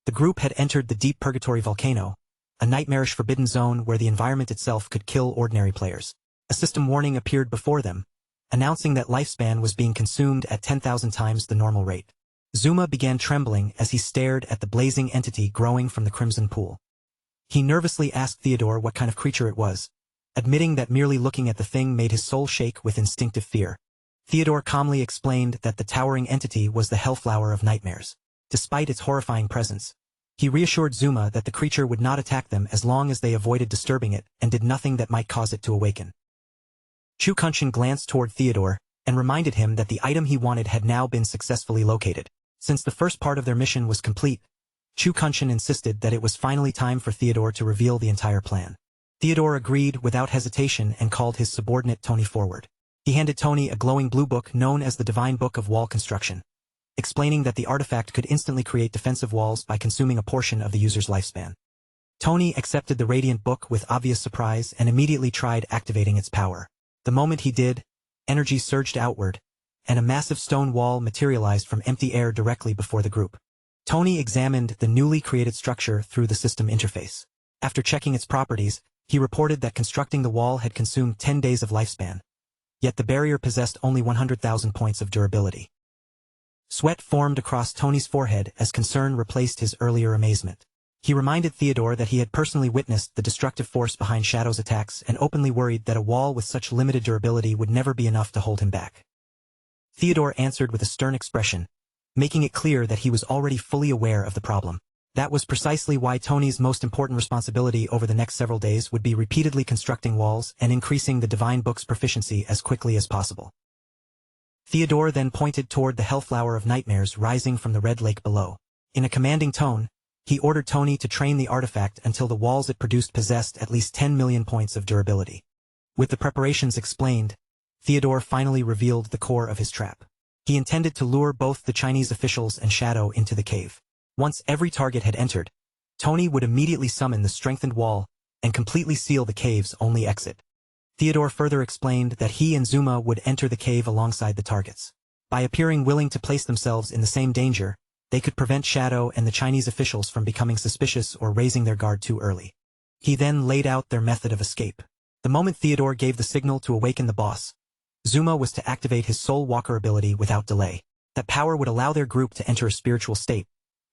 The group had entered the deep purgatory volcano, a nightmarish forbidden zone where the environment itself could kill ordinary players. A system warning appeared before them, announcing that lifespan was being consumed at 10,000 times the normal rate. Zuma began trembling as he stared at the blazing entity growing from the crimson pool. He nervously asked Theodore what kind of creature it was, admitting that merely looking at the thing made his soul shake with instinctive fear. Theodore calmly explained that the towering entity was the Hellflower of Nightmares. Despite its horrifying presence, he reassured Zuma that the creature would not attack them as long as they avoided disturbing it and did nothing that might cause it to awaken. Chu Kunshin glanced toward Theodore and reminded him that the item he wanted had now been successfully located. Since the first part of their mission was complete, Chu Kunshin insisted that it was finally time for Theodore to reveal the entire plan. Theodore agreed without hesitation and called his subordinate Tony forward. He handed Tony a glowing blue book known as the Divine Book of Wall Construction, explaining that the artifact could instantly create defensive walls by consuming a portion of the user's lifespan. Tony accepted the radiant book with obvious surprise and immediately tried activating its power. The moment he did, energy surged outward, and a massive stone wall materialized from empty air directly before the group. Tony examined the newly created structure through the system interface. After checking its properties, he reported that constructing the wall had consumed 10 days of lifespan, yet the barrier possessed only 100,000 points of durability. Sweat formed across Tony's forehead as concern replaced his earlier amazement. He reminded Theodore that he had personally witnessed the destructive force behind Shadow's attacks and openly worried that a wall with such limited durability would never be enough to hold him back. Theodore answered with a stern expression, making it clear that he was already fully aware of the problem. That was precisely why Tony's most important responsibility over the next several days would be repeatedly constructing walls and increasing the Divine Book's proficiency as quickly as possible. Theodore then pointed toward the Hellflower of Nightmares rising from the red lake below. In a commanding tone, he ordered Tony to train the artifact until the walls it produced possessed at least 10 million points of durability. With the preparations explained, Theodore finally revealed the core of his trap. He intended to lure both the Chinese officials and Shadow into the cave. Once every target had entered, Tony would immediately summon the strengthened wall and completely seal the cave's only exit. Theodore further explained that he and Zuma would enter the cave alongside the targets. By appearing willing to place themselves in the same danger, they could prevent Shadow and the Chinese officials from becoming suspicious or raising their guard too early. He then laid out their method of escape. The moment Theodore gave the signal to awaken the boss, Zuma was to activate his Soul Walker ability without delay. That power would allow their group to enter a spiritual state,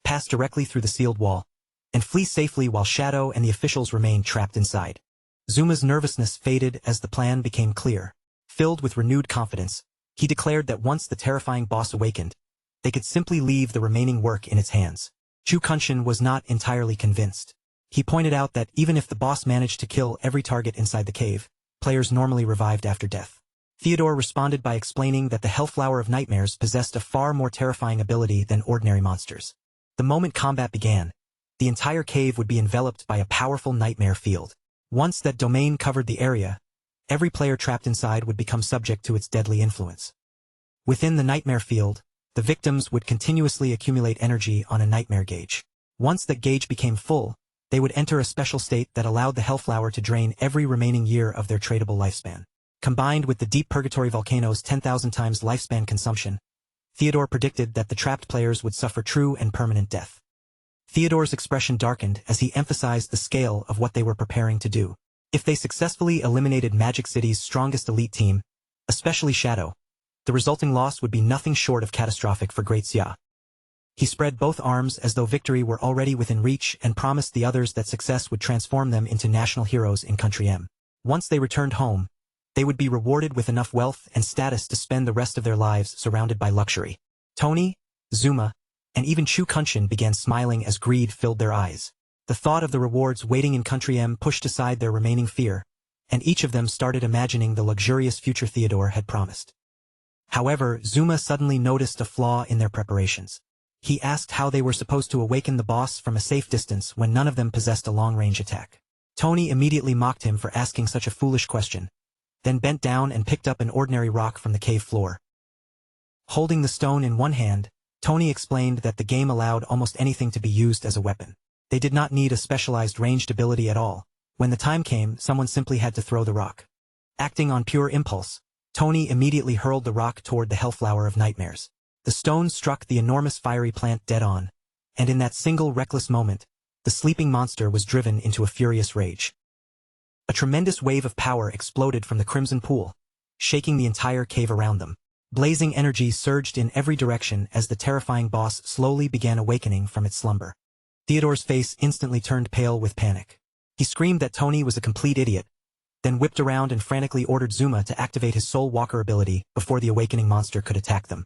pass directly through the sealed wall, and flee safely while Shadow and the officials remained trapped inside. Zuma's nervousness faded as the plan became clear. Filled with renewed confidence, he declared that once the terrifying boss awakened, they could simply leave the remaining work in its hands. Chu Kunshin was not entirely convinced. He pointed out that even if the boss managed to kill every target inside the cave, players normally revived after death. Theodore responded by explaining that the Hellflower of Nightmares possessed a far more terrifying ability than ordinary monsters. The moment combat began, the entire cave would be enveloped by a powerful nightmare field. Once that domain covered the area, every player trapped inside would become subject to its deadly influence. Within the nightmare field, the victims would continuously accumulate energy on a nightmare gauge. Once that gauge became full, they would enter a special state that allowed the Hellflower to drain every remaining year of their tradable lifespan. Combined with the Deep Purgatory Volcano's 10,000 times lifespan consumption, Theodore predicted that the trapped players would suffer true and permanent death. Theodore's expression darkened as he emphasized the scale of what they were preparing to do. If they successfully eliminated Magic City's strongest elite team, especially Shadow, the resulting loss would be nothing short of catastrophic for Great Xia. He spread both arms as though victory were already within reach and promised the others that success would transform them into national heroes in Country M. Once they returned home, they would be rewarded with enough wealth and status to spend the rest of their lives surrounded by luxury. Tony, Zuma, and even Chu Kunshin began smiling as greed filled their eyes. The thought of the rewards waiting in Country M pushed aside their remaining fear, and each of them started imagining the luxurious future Theodore had promised. However, Zuma suddenly noticed a flaw in their preparations. He asked how they were supposed to awaken the boss from a safe distance when none of them possessed a long-range attack. Tony immediately mocked him for asking such a foolish question, then bent down and picked up an ordinary rock from the cave floor. Holding the stone in one hand, Tony explained that the game allowed almost anything to be used as a weapon. They did not need a specialized ranged ability at all. When the time came, someone simply had to throw the rock. Acting on pure impulse, Tony immediately hurled the rock toward the Hellflower of Nightmares. The stone struck the enormous fiery plant dead on, and in that single reckless moment, the sleeping monster was driven into a furious rage. A tremendous wave of power exploded from the crimson pool, shaking the entire cave around them. Blazing energy surged in every direction as the terrifying boss slowly began awakening from its slumber. Theodore's face instantly turned pale with panic. He screamed that Tony was a complete idiot, then whipped around and frantically ordered Zuma to activate his Soul Walker ability before the awakening monster could attack them.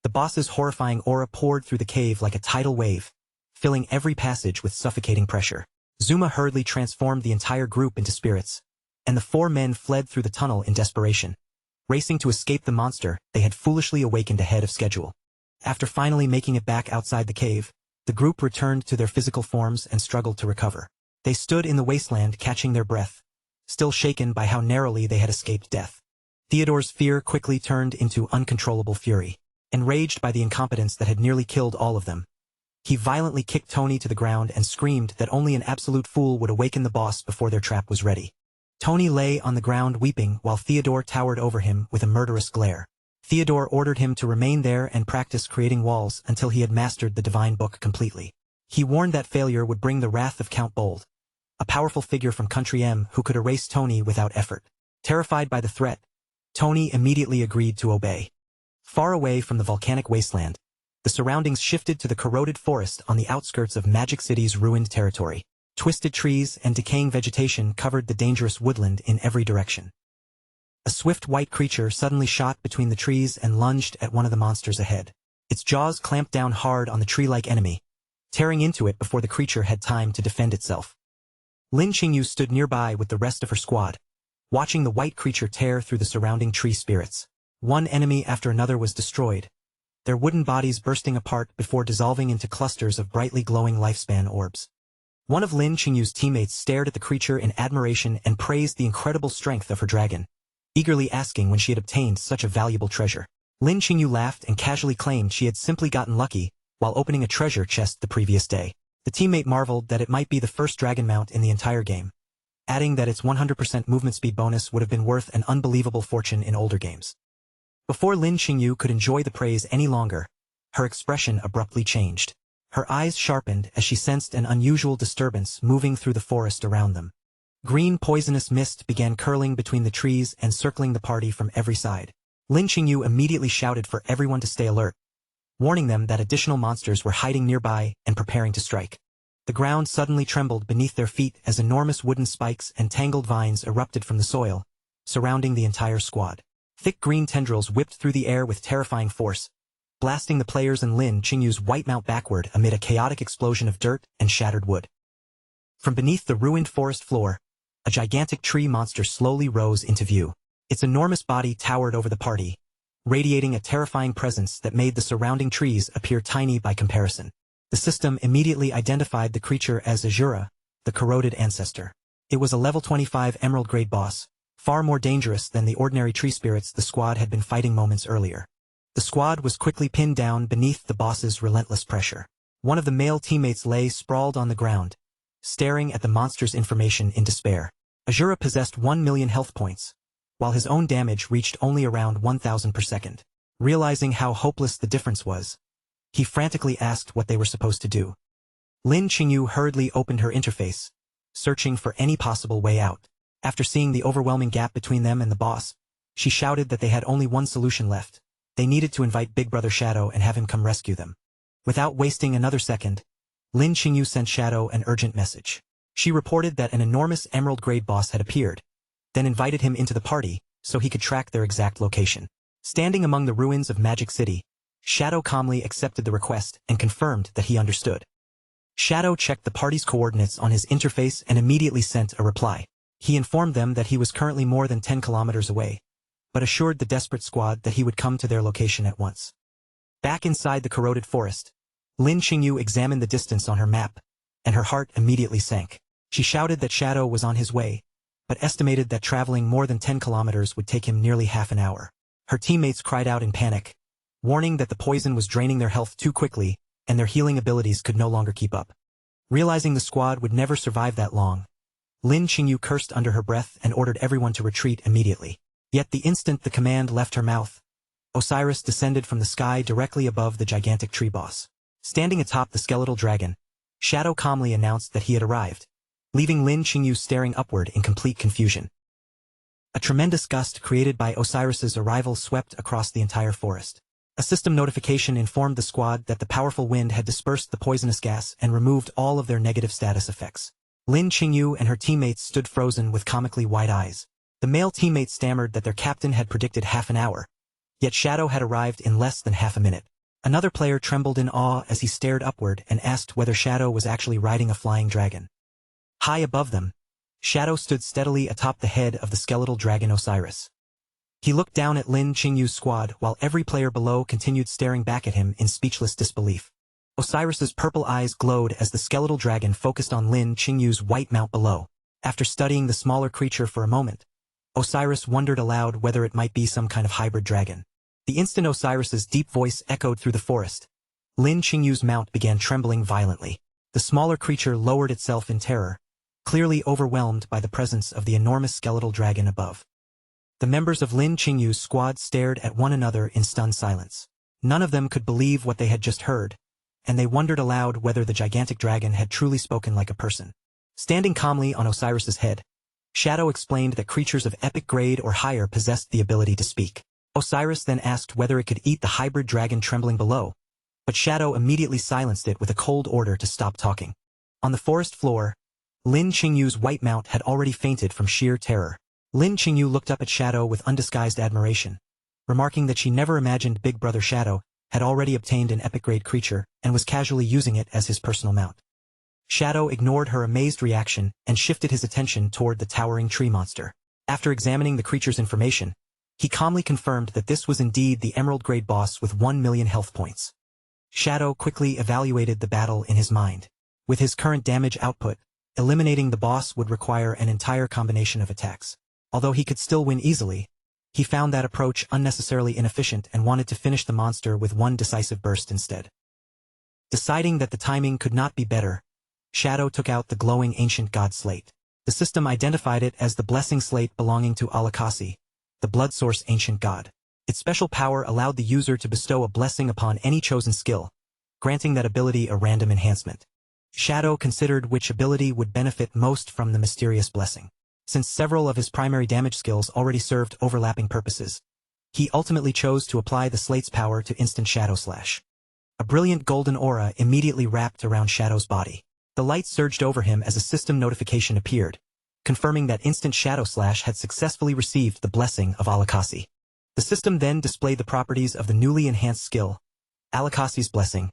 The boss's horrifying aura poured through the cave like a tidal wave, filling every passage with suffocating pressure. Zuma hurriedly transformed the entire group into spirits, and the four men fled through the tunnel in desperation, racing to escape the monster they had foolishly awakened ahead of schedule. After finally making it back outside the cave, the group returned to their physical forms and struggled to recover. They stood in the wasteland catching their breath, still shaken by how narrowly they had escaped death. Theodore's fear quickly turned into uncontrollable fury. Enraged by the incompetence that had nearly killed all of them, he violently kicked Tony to the ground and screamed that only an absolute fool would awaken the boss before their trap was ready. Tony lay on the ground weeping while Theodore towered over him with a murderous glare. Theodore ordered him to remain there and practice creating walls until he had mastered the divine book completely. He warned that failure would bring the wrath of Count Bold, a powerful figure from Country M who could erase Tony without effort. Terrified by the threat, Tony immediately agreed to obey. Far away from the volcanic wasteland, the surroundings shifted to the corroded forest on the outskirts of Magic City's ruined territory. Twisted trees and decaying vegetation covered the dangerous woodland in every direction. A swift white creature suddenly shot between the trees and lunged at one of the monsters ahead. Its jaws clamped down hard on the tree-like enemy, tearing into it before the creature had time to defend itself. Lin Qingyu stood nearby with the rest of her squad, watching the white creature tear through the surrounding tree spirits. One enemy after another was destroyed, their wooden bodies bursting apart before dissolving into clusters of brightly glowing lifespan orbs. One of Lin Qingyu's teammates stared at the creature in admiration and praised the incredible strength of her dragon, eagerly asking when she had obtained such a valuable treasure. Lin Qingyu laughed and casually claimed she had simply gotten lucky while opening a treasure chest the previous day. The teammate marveled that it might be the first dragon mount in the entire game, adding that its 100% movement speed bonus would have been worth an unbelievable fortune in older games. Before Lin Qingyu could enjoy the praise any longer, her expression abruptly changed. Her eyes sharpened as she sensed an unusual disturbance moving through the forest around them. Green poisonous mist began curling between the trees and circling the party from every side. Lin Qingyu immediately shouted for everyone to stay alert, warning them that additional monsters were hiding nearby and preparing to strike. The ground suddenly trembled beneath their feet as enormous wooden spikes and tangled vines erupted from the soil, surrounding the entire squad. Thick green tendrils whipped through the air with terrifying force, blasting the players and Lin Qingyu's white mount backward amid a chaotic explosion of dirt and shattered wood. From beneath the ruined forest floor, a gigantic tree monster slowly rose into view. Its enormous body towered over the party, radiating a terrifying presence that made the surrounding trees appear tiny by comparison. The system immediately identified the creature as Azura, the corroded ancestor. It was a level 25 emerald grade boss, far more dangerous than the ordinary tree spirits the squad had been fighting moments earlier. The squad was quickly pinned down beneath the boss's relentless pressure. One of the male teammates lay sprawled on the ground, staring at the monster's information in despair. Azura possessed 1 million health points, while his own damage reached only around 1,000 per second. Realizing how hopeless the difference was, he frantically asked what they were supposed to do. Lin Qingyu hurriedly opened her interface, searching for any possible way out. After seeing the overwhelming gap between them and the boss, she shouted that they had only one solution left. They needed to invite Big Brother Shadow and have him come rescue them. Without wasting another second, Lin Qingyu sent Shadow an urgent message. She reported that an enormous emerald-grade boss had appeared, then invited him into the party so he could track their exact location. Standing among the ruins of Magic City, Shadow calmly accepted the request and confirmed that he understood. Shadow checked the party's coordinates on his interface and immediately sent a reply. He informed them that he was currently more than 10 kilometers away, but assured the desperate squad that he would come to their location at once. Back inside the corroded forest, Lin Qingyu examined the distance on her map, and her heart immediately sank. She shouted that Shadow was on his way, but estimated that traveling more than 10 kilometers would take him nearly half an hour. Her teammates cried out in panic, warning that the poison was draining their health too quickly and their healing abilities could no longer keep up. Realizing the squad would never survive that long, Lin Qingyu cursed under her breath and ordered everyone to retreat immediately. Yet the instant the command left her mouth, Osiris descended from the sky directly above the gigantic tree boss. Standing atop the skeletal dragon, Shadow calmly announced that he had arrived, leaving Lin Qingyu staring upward in complete confusion. A tremendous gust created by Osiris's arrival swept across the entire forest. A system notification informed the squad that the powerful wind had dispersed the poisonous gas and removed all of their negative status effects. Lin Qingyu and her teammates stood frozen with comically wide eyes. The male teammate stammered that their captain had predicted half an hour, yet Shadow had arrived in less than half a minute. Another player trembled in awe as he stared upward and asked whether Shadow was actually riding a flying dragon. High above them, Shadow stood steadily atop the head of the skeletal dragon Osiris. He looked down at Lin Qingyu's squad while every player below continued staring back at him in speechless disbelief. Osiris's purple eyes glowed as the skeletal dragon focused on Lin Qingyu's white mount below. After studying the smaller creature for a moment, Osiris wondered aloud whether it might be some kind of hybrid dragon. The instant Osiris's deep voice echoed through the forest, Lin Qingyu's mount began trembling violently. The smaller creature lowered itself in terror, clearly overwhelmed by the presence of the enormous skeletal dragon above. The members of Lin Qingyu's squad stared at one another in stunned silence. None of them could believe what they had just heard, and they wondered aloud whether the gigantic dragon had truly spoken like a person. Standing calmly on Osiris's head, Shadow explained that creatures of epic grade or higher possessed the ability to speak. Osiris then asked whether it could eat the hybrid dragon trembling below, but Shadow immediately silenced it with a cold order to stop talking. On the forest floor, Lin Qingyu's white mount had already fainted from sheer terror. Lin Qingyu looked up at Shadow with undisguised admiration, remarking that she never imagined Big Brother Shadow had already obtained an epic-grade creature and was casually using it as his personal mount. Shadow ignored her amazed reaction and shifted his attention toward the towering tree monster. After examining the creature's information, he calmly confirmed that this was indeed the emerald-grade boss with 1 million health points. Shadow quickly evaluated the battle in his mind. With his current damage output, eliminating the boss would require an entire combination of attacks. Although he could still win easily, he found that approach unnecessarily inefficient and wanted to finish the monster with one decisive burst instead. Deciding that the timing could not be better, Shadow took out the glowing ancient god slate. The system identified it as the blessing slate belonging to Alakasi, the blood source ancient god. Its special power allowed the user to bestow a blessing upon any chosen skill, granting that ability a random enhancement. Shadow considered which ability would benefit most from the mysterious blessing. Since several of his primary damage skills already served overlapping purposes, he ultimately chose to apply the slate's power to instant Shadow Slash. A brilliant golden aura immediately wrapped around Shadow's body. The light surged over him as a system notification appeared, confirming that instant Shadow Slash had successfully received the blessing of Alakasi. The system then displayed the properties of the newly enhanced skill, Alakasi's Blessing,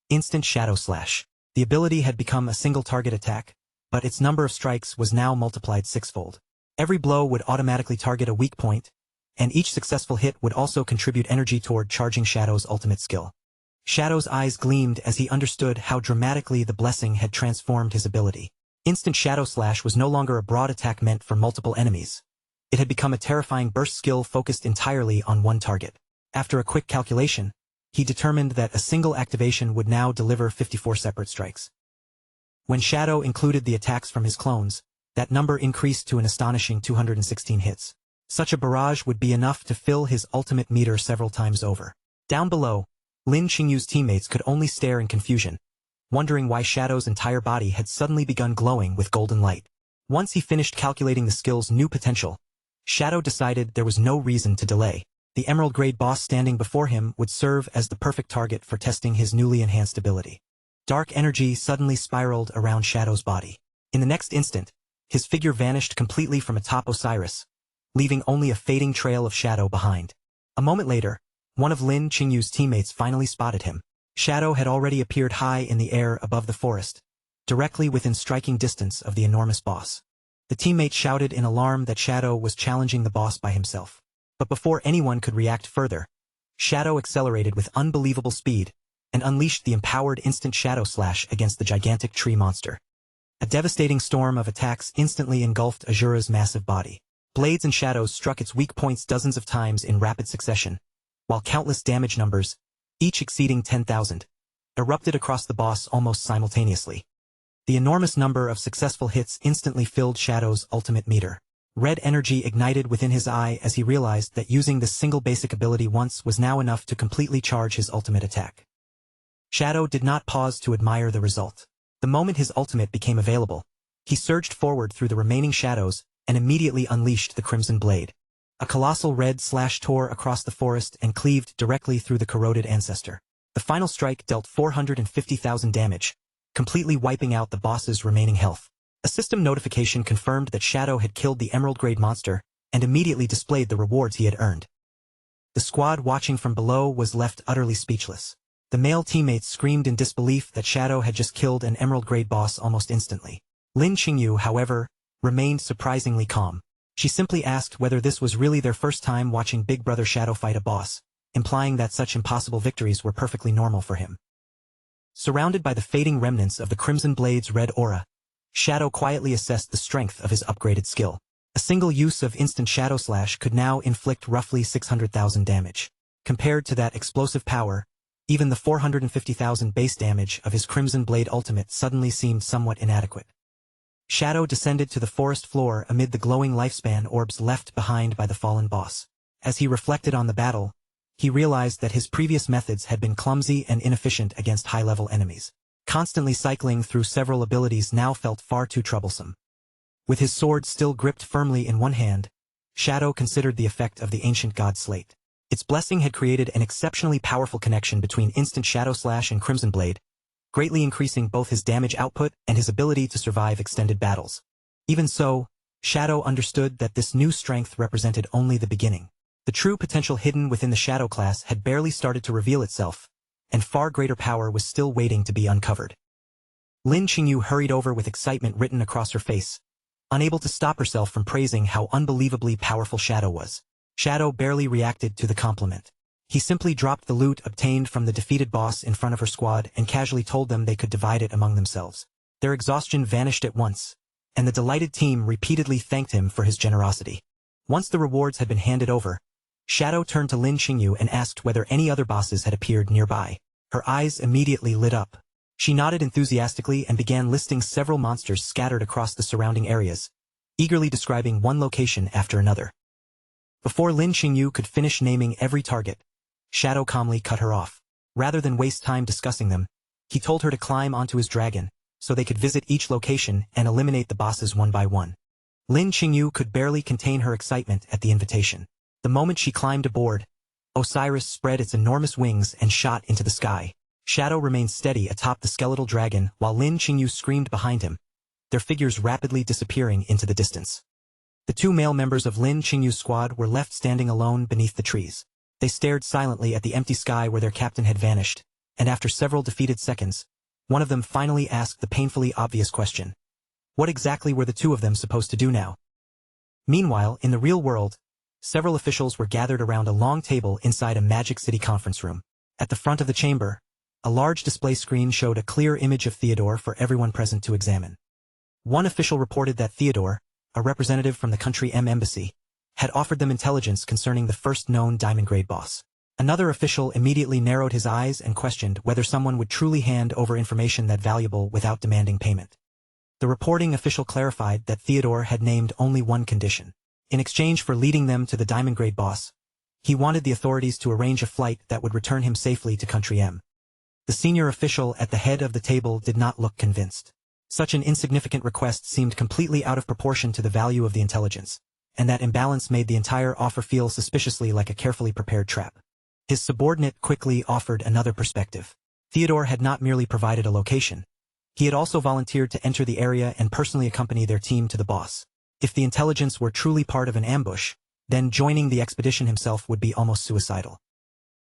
Instant Shadow Slash. The ability had become a single target attack, but its number of strikes was now multiplied sixfold. Every blow would automatically target a weak point, and each successful hit would also contribute energy toward charging Shadow's ultimate skill. Shadow's eyes gleamed as he understood how dramatically the blessing had transformed his ability. Instant Shadow Slash was no longer a broad attack meant for multiple enemies. It had become a terrifying burst skill focused entirely on one target. After a quick calculation, he determined that a single activation would now deliver 54 separate strikes. When Shadow included the attacks from his clones, that number increased to an astonishing 216 hits. Such a barrage would be enough to fill his ultimate meter several times over. Down below, Lin Qingyu's teammates could only stare in confusion, wondering why Shadow's entire body had suddenly begun glowing with golden light. Once he finished calculating the skill's new potential, Shadow decided there was no reason to delay. The emerald-grade boss standing before him would serve as the perfect target for testing his newly enhanced ability. Dark energy suddenly spiraled around Shadow's body. In the next instant, his figure vanished completely from atop Osiris, leaving only a fading trail of shadow behind. A moment later, one of Lin Qingyu's teammates finally spotted him. Shadow had already appeared high in the air above the forest, directly within striking distance of the enormous boss. The teammate shouted in alarm that Shadow was challenging the boss by himself. But before anyone could react further, Shadow accelerated with unbelievable speed and unleashed the empowered instant Shadow Slash against the gigantic tree monster. A devastating storm of attacks instantly engulfed Azura's massive body. Blades and shadows struck its weak points dozens of times in rapid succession, while countless damage numbers, each exceeding 10,000, erupted across the boss almost simultaneously. The enormous number of successful hits instantly filled Shadow's ultimate meter. Red energy ignited within his eye as he realized that using this single basic ability once was now enough to completely charge his ultimate attack. Shadow did not pause to admire the result. The moment his ultimate became available, he surged forward through the remaining shadows and immediately unleashed the Crimson Blade. A colossal red slash tore across the forest and cleaved directly through the corroded ancestor. The final strike dealt 450,000 damage, completely wiping out the boss's remaining health. A system notification confirmed that Shadow had killed the emerald-grade monster and immediately displayed the rewards he had earned. The squad watching from below was left utterly speechless. The male teammates screamed in disbelief that Shadow had just killed an emerald-grade boss almost instantly. Lin Qingyu, however, remained surprisingly calm. She simply asked whether this was really their first time watching Big Brother Shadow fight a boss, implying that such impossible victories were perfectly normal for him. Surrounded by the fading remnants of the Crimson Blade's red aura, Shadow quietly assessed the strength of his upgraded skill. A single use of instant Shadow Slash could now inflict roughly 600,000 damage. Compared to that explosive power, even the 450,000 base damage of his Crimson Blade ultimate suddenly seemed somewhat inadequate. Shadow descended to the forest floor amid the glowing lifespan orbs left behind by the fallen boss. As he reflected on the battle, he realized that his previous methods had been clumsy and inefficient against high-level enemies. Constantly cycling through several abilities now felt far too troublesome. With his sword still gripped firmly in one hand, Shadow considered the effect of the ancient god slate. Its blessing had created an exceptionally powerful connection between instant Shadow Slash and Crimson Blade, greatly increasing both his damage output and his ability to survive extended battles. Even so, Shadow understood that this new strength represented only the beginning. The true potential hidden within the Shadow class had barely started to reveal itself, and far greater power was still waiting to be uncovered. Lin Qingyu hurried over with excitement written across her face, unable to stop herself from praising how unbelievably powerful Shadow was. Shadow barely reacted to the compliment. He simply dropped the loot obtained from the defeated boss in front of her squad and casually told them they could divide it among themselves. Their exhaustion vanished at once, and the delighted team repeatedly thanked him for his generosity. Once the rewards had been handed over, Shadow turned to Lin Qingyu and asked whether any other bosses had appeared nearby. Her eyes immediately lit up. She nodded enthusiastically and began listing several monsters scattered across the surrounding areas, eagerly describing one location after another. Before Lin Qingyu could finish naming every target, Shadow calmly cut her off. Rather than waste time discussing them, he told her to climb onto his dragon, so they could visit each location and eliminate the bosses one by one. Lin Qingyu could barely contain her excitement at the invitation. The moment she climbed aboard, Osiris spread its enormous wings and shot into the sky. Shadow remained steady atop the skeletal dragon while Lin Qingyu screamed behind him, their figures rapidly disappearing into the distance. The two male members of Lin Qingyu's squad were left standing alone beneath the trees. They stared silently at the empty sky where their captain had vanished, and after several defeated seconds, one of them finally asked the painfully obvious question. What exactly were the two of them supposed to do now? Meanwhile, in the real world, several officials were gathered around a long table inside a Magic City conference room. At the front of the chamber, a large display screen showed a clear image of Theodore for everyone present to examine. One official reported that Theodore, a representative from the country M embassy, had offered them intelligence concerning the first known diamond grade boss. Another official immediately narrowed his eyes and questioned whether someone would truly hand over information that valuable without demanding payment. The reporting official clarified that Theodore had named only one condition. In exchange for leading them to the diamond grade boss, he wanted the authorities to arrange a flight that would return him safely to country M. The senior official at the head of the table did not look convinced. Such an insignificant request seemed completely out of proportion to the value of the intelligence, and that imbalance made the entire offer feel suspiciously like a carefully prepared trap. His subordinate quickly offered another perspective. Theodore had not merely provided a location. He had also volunteered to enter the area and personally accompany their team to the boss. If the intelligence were truly part of an ambush, then joining the expedition himself would be almost suicidal.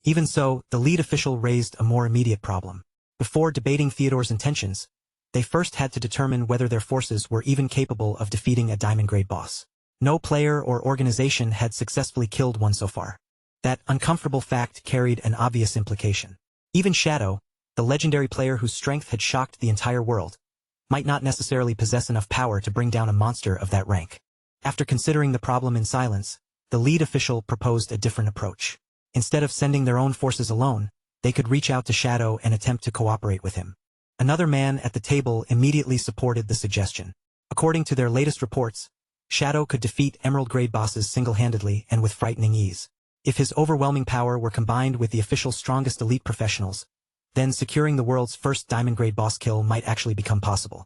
Even so, the lead official raised a more immediate problem. Before debating Theodore's intentions, they first had to determine whether their forces were even capable of defeating a diamond-grade boss. No player or organization had successfully killed one so far. That uncomfortable fact carried an obvious implication. Even Shadow, the legendary player whose strength had shocked the entire world, might not necessarily possess enough power to bring down a monster of that rank. After considering the problem in silence, the lead official proposed a different approach. Instead of sending their own forces alone, they could reach out to Shadow and attempt to cooperate with him. Another man at the table immediately supported the suggestion. According to their latest reports, Shadow could defeat emerald-grade bosses single-handedly and with frightening ease. If his overwhelming power were combined with the official's strongest elite professionals, then securing the world's first diamond-grade boss kill might actually become possible.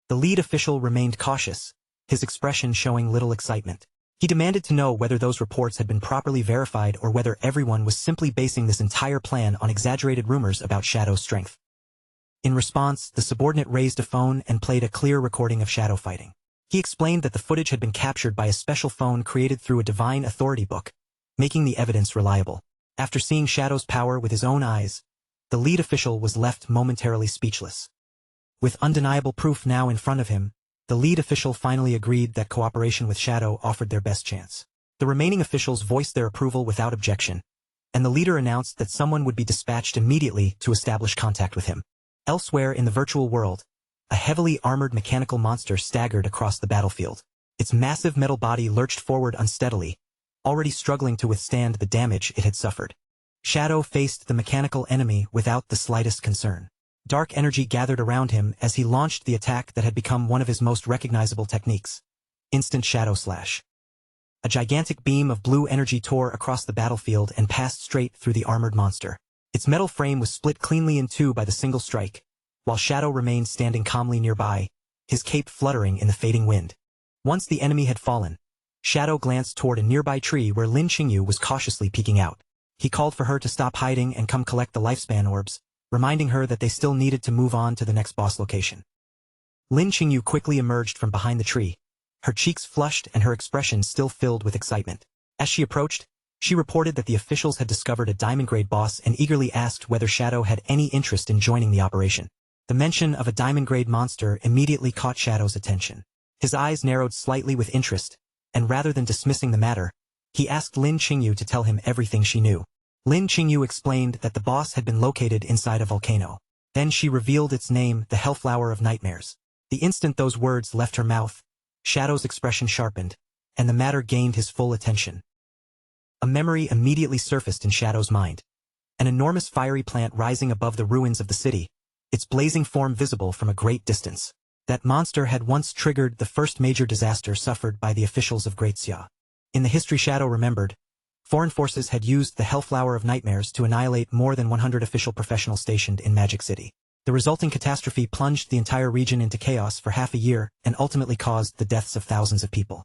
The lead official remained cautious, his expression showing little excitement. He demanded to know whether those reports had been properly verified or whether everyone was simply basing this entire plan on exaggerated rumors about Shadow's strength. In response, the subordinate raised a phone and played a clear recording of Shadow fighting. He explained that the footage had been captured by a special phone created through a divine authority book, making the evidence reliable. After seeing Shadow's power with his own eyes, the lead official was left momentarily speechless. With undeniable proof now in front of him, the lead official finally agreed that cooperation with Shadow offered their best chance. The remaining officials voiced their approval without objection, and the leader announced that someone would be dispatched immediately to establish contact with him. Elsewhere in the virtual world, a heavily armored mechanical monster staggered across the battlefield. Its massive metal body lurched forward unsteadily, already struggling to withstand the damage it had suffered. Shadow faced the mechanical enemy without the slightest concern. Dark energy gathered around him as he launched the attack that had become one of his most recognizable techniques. Instant Shadow Slash. A gigantic beam of blue energy tore across the battlefield and passed straight through the armored monster. Its metal frame was split cleanly in two by the single strike, while Shadow remained standing calmly nearby, his cape fluttering in the fading wind. Once the enemy had fallen, Shadow glanced toward a nearby tree where Lin Qingyu was cautiously peeking out. He called for her to stop hiding and come collect the lifespan orbs, reminding her that they still needed to move on to the next boss location. Lin Qingyu quickly emerged from behind the tree, her cheeks flushed and her expression still filled with excitement. As she approached, she reported that the officials had discovered a diamond-grade boss and eagerly asked whether Shadow had any interest in joining the operation. The mention of a diamond-grade monster immediately caught Shadow's attention. His eyes narrowed slightly with interest, and rather than dismissing the matter, he asked Lin Qingyu to tell him everything she knew. Lin Qingyu explained that the boss had been located inside a volcano. Then she revealed its name, the Hellflower of Nightmares. The instant those words left her mouth, Shadow's expression sharpened, and the matter gained his full attention. A memory immediately surfaced in Shadow's mind. An enormous fiery plant rising above the ruins of the city, its blazing form visible from a great distance. That monster had once triggered the first major disaster suffered by the officials of Great Xia. In the history Shadow remembered, foreign forces had used the Hellflower of Nightmares to annihilate more than 100 official professionals stationed in Magic City. The resulting catastrophe plunged the entire region into chaos for half a year and ultimately caused the deaths of thousands of people.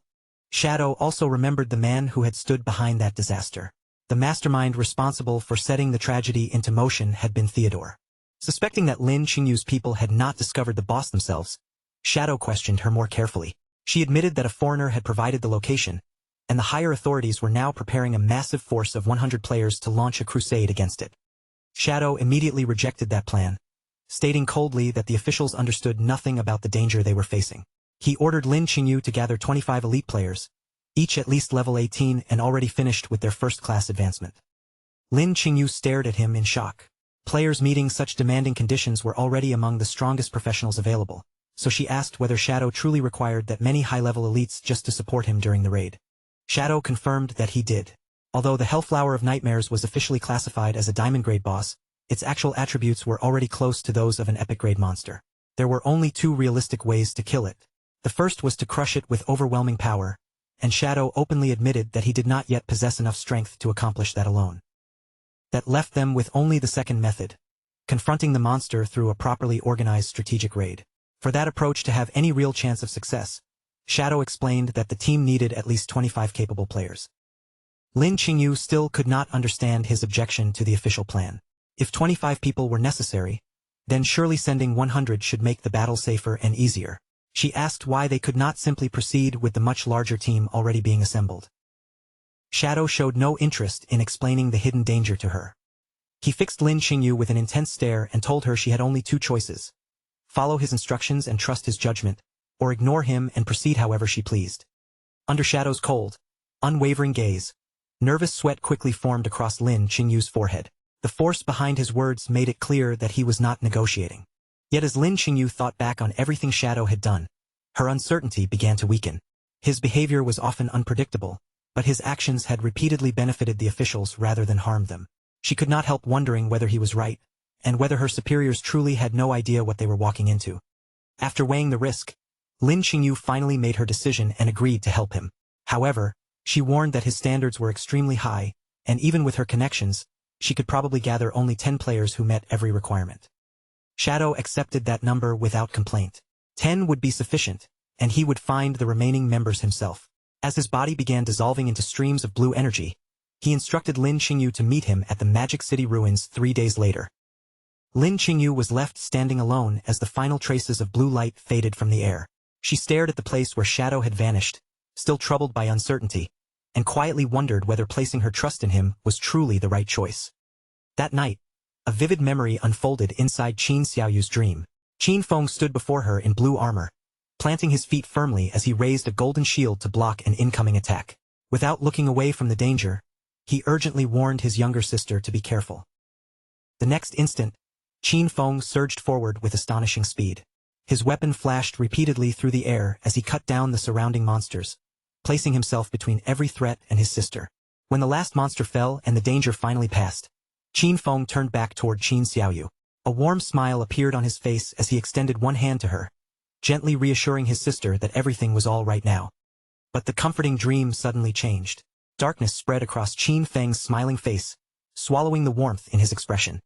Shadow also remembered the man who had stood behind that disaster. The mastermind responsible for setting the tragedy into motion had been Theodore. Suspecting that Lin Qingyu's people had not discovered the boss themselves, Shadow questioned her more carefully. She admitted that a foreigner had provided the location, and the higher authorities were now preparing a massive force of 100 players to launch a crusade against it. Shadow immediately rejected that plan, stating coldly that the officials understood nothing about the danger they were facing. He ordered Lin Qingyu to gather 25 elite players, each at least level 18 and already finished with their first-class advancement. Lin Qingyu stared at him in shock. Players meeting such demanding conditions were already among the strongest professionals available, so she asked whether Shadow truly required that many high-level elites just to support him during the raid. Shadow confirmed that he did. Although the Hellflower of Nightmares was officially classified as a diamond-grade boss, its actual attributes were already close to those of an epic-grade monster. There were only two realistic ways to kill it. The first was to crush it with overwhelming power, and Shadow openly admitted that he did not yet possess enough strength to accomplish that alone. That left them with only the second method, confronting the monster through a properly organized strategic raid. For that approach to have any real chance of success, Shadow explained that the team needed at least 25 capable players. Lin Qingyu still could not understand his objection to the official plan. If 25 people were necessary, then surely sending 100 should make the battle safer and easier. She asked why they could not simply proceed with the much larger team already being assembled. Shadow showed no interest in explaining the hidden danger to her. He fixed Lin Qingyu with an intense stare and told her she had only two choices: follow his instructions and trust his judgment, or ignore him and proceed however she pleased. Under Shadow's cold, unwavering gaze, nervous sweat quickly formed across Lin Qingyu's forehead. The force behind his words made it clear that he was not negotiating. Yet as Lin Qingyu thought back on everything Shadow had done, her uncertainty began to weaken. His behavior was often unpredictable, but his actions had repeatedly benefited the officials rather than harmed them. She could not help wondering whether he was right, and whether her superiors truly had no idea what they were walking into. After weighing the risk, Lin Qingyu finally made her decision and agreed to help him. However, she warned that his standards were extremely high, and even with her connections, she could probably gather only 10 players who met every requirement. Shadow accepted that number without complaint. 10 would be sufficient, and he would find the remaining members himself. As his body began dissolving into streams of blue energy, he instructed Lin Qingyu to meet him at the Magic City ruins 3 days later. Lin Qingyu was left standing alone as the final traces of blue light faded from the air. She stared at the place where Shadow had vanished, still troubled by uncertainty, and quietly wondered whether placing her trust in him was truly the right choice. That night, a vivid memory unfolded inside Qin Xiaoyu's dream. Qin Feng stood before her in blue armor, planting his feet firmly as he raised a golden shield to block an incoming attack. Without looking away from the danger, he urgently warned his younger sister to be careful. The next instant, Qin Feng surged forward with astonishing speed. His weapon flashed repeatedly through the air as he cut down the surrounding monsters, placing himself between every threat and his sister. When the last monster fell and the danger finally passed, Qin Feng turned back toward Qin Xiaoyu. A warm smile appeared on his face as he extended one hand to her, gently reassuring his sister that everything was all right now. But the comforting dream suddenly changed. Darkness spread across Qin Feng's smiling face, swallowing the warmth in his expression.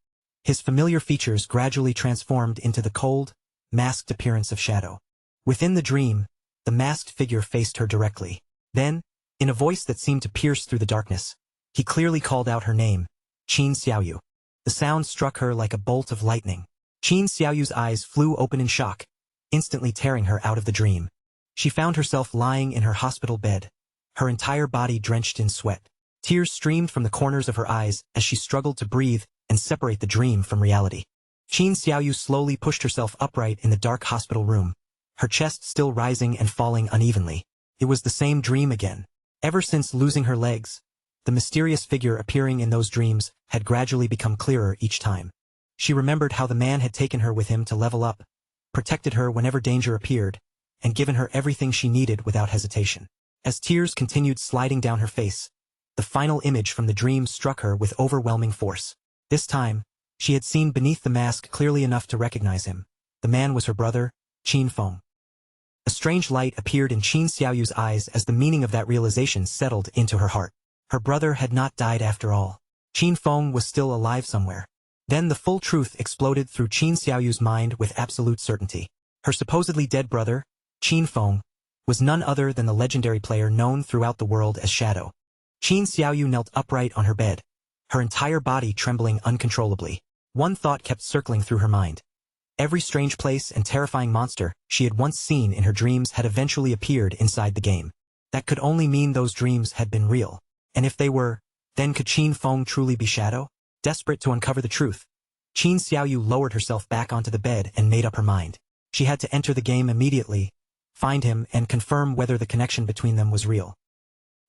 His familiar features gradually transformed into the cold, masked appearance of Shadow. Within the dream, the masked figure faced her directly. Then, in a voice that seemed to pierce through the darkness, he clearly called out her name, Qin Xiaoyu. The sound struck her like a bolt of lightning. Qin Xiaoyu's eyes flew open in shock, instantly tearing her out of the dream. She found herself lying in her hospital bed, her entire body drenched in sweat. Tears streamed from the corners of her eyes as she struggled to breathe and separate the dream from reality. Qin Xiaoyu slowly pushed herself upright in the dark hospital room, her chest still rising and falling unevenly. It was the same dream again. Ever since losing her legs, the mysterious figure appearing in those dreams had gradually become clearer each time. She remembered how the man had taken her with him to level up, protected her whenever danger appeared, and given her everything she needed without hesitation. As tears continued sliding down her face, the final image from the dream struck her with overwhelming force. This time, she had seen beneath the mask clearly enough to recognize him. The man was her brother, Qin Feng. A strange light appeared in Qin Xiaoyu's eyes as the meaning of that realization settled into her heart. Her brother had not died after all. Qin Feng was still alive somewhere. Then the full truth exploded through Qin Xiaoyu's mind with absolute certainty. Her supposedly dead brother, Qin Feng, was none other than the legendary player known throughout the world as Shadow. Qin Xiaoyu knelt upright on her bed, her entire body trembling uncontrollably. One thought kept circling through her mind. Every strange place and terrifying monster she had once seen in her dreams had eventually appeared inside the game. That could only mean those dreams had been real. And if they were, then could Qin Feng truly be Shadow? Desperate to uncover the truth, Qin Xiaoyu lowered herself back onto the bed and made up her mind. She had to enter the game immediately, find him and confirm whether the connection between them was real.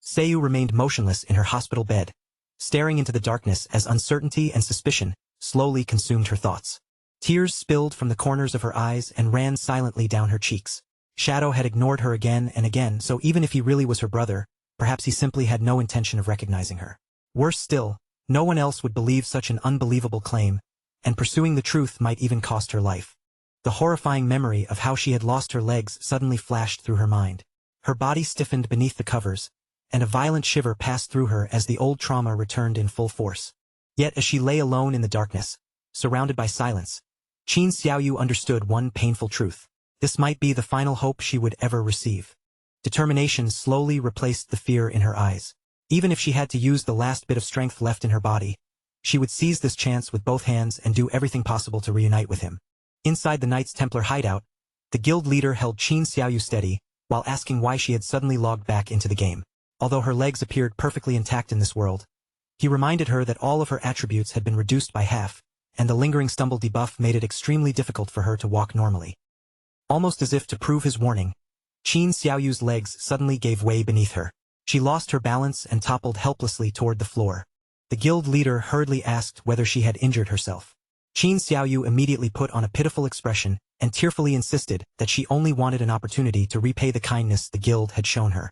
Seiyu remained motionless in her hospital bed, staring into the darkness as uncertainty and suspicion slowly consumed her thoughts. Tears spilled from the corners of her eyes and ran silently down her cheeks. Shadow had ignored her again and again, so even if he really was her brother, perhaps he simply had no intention of recognizing her. Worse still, no one else would believe such an unbelievable claim, and pursuing the truth might even cost her life. The horrifying memory of how she had lost her legs suddenly flashed through her mind. Her body stiffened beneath the covers, and a violent shiver passed through her as the old trauma returned in full force. Yet as she lay alone in the darkness, surrounded by silence, Qin Xiaoyu understood one painful truth. This might be the final hope she would ever receive. Determination slowly replaced the fear in her eyes. Even if she had to use the last bit of strength left in her body, she would seize this chance with both hands and do everything possible to reunite with him. Inside the Knights Templar hideout, the guild leader held Qin Xiaoyu steady, while asking why she had suddenly logged back into the game. Although her legs appeared perfectly intact in this world, he reminded her that all of her attributes had been reduced by half, and the lingering stumble debuff made it extremely difficult for her to walk normally. Almost as if to prove his warning, Qin Xiaoyu's legs suddenly gave way beneath her. She lost her balance and toppled helplessly toward the floor. The guild leader hurriedly asked whether she had injured herself. Qin Xiaoyu immediately put on a pitiful expression and tearfully insisted that she only wanted an opportunity to repay the kindness the guild had shown her.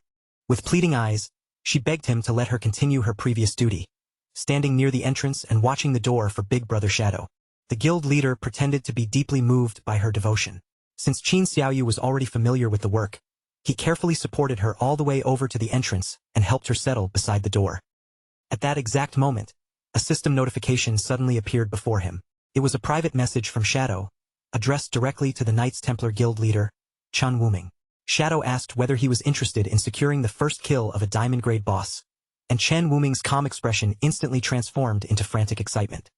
With pleading eyes, she begged him to let her continue her previous duty, standing near the entrance and watching the door for Big Brother Shadow. The guild leader pretended to be deeply moved by her devotion. Since Qin Xiaoyu was already familiar with the work, he carefully supported her all the way over to the entrance and helped her settle beside the door. At that exact moment, a system notification suddenly appeared before him. It was a private message from Shadow, addressed directly to the Knights Templar guild leader, Chen Wuming. Shadow asked whether he was interested in securing the first kill of a diamond-grade boss, and Chen Wuming's calm expression instantly transformed into frantic excitement.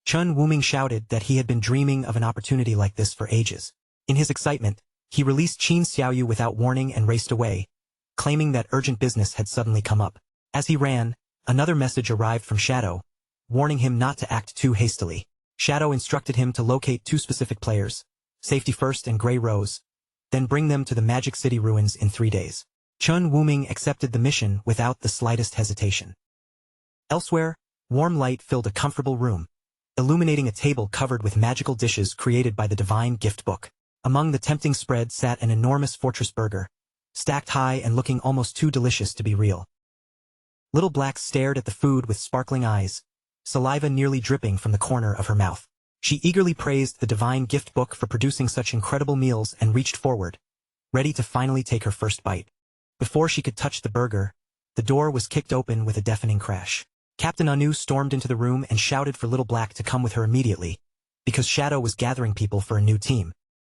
Chen Wuming shouted that he had been dreaming of an opportunity like this for ages. In his excitement, he released Qin Xiaoyu without warning and raced away, claiming that urgent business had suddenly come up. As he ran, another message arrived from Shadow, warning him not to act too hastily. Shadow instructed him to locate two specific players, Safety First and Grey Rose, then bring them to the Magic City ruins in 3 days. Chen Wuming accepted the mission without the slightest hesitation. Elsewhere, warm light filled a comfortable room, illuminating a table covered with magical dishes created by the divine gift book. Among the tempting spread sat an enormous fortress burger, stacked high and looking almost too delicious to be real. Little Black stared at the food with sparkling eyes, saliva nearly dripping from the corner of her mouth. She eagerly praised the divine gift book for producing such incredible meals and reached forward, ready to finally take her first bite. Before she could touch the burger, the door was kicked open with a deafening crash. Captain Anu stormed into the room and shouted for Little Black to come with her immediately, because Shadow was gathering people for a new team.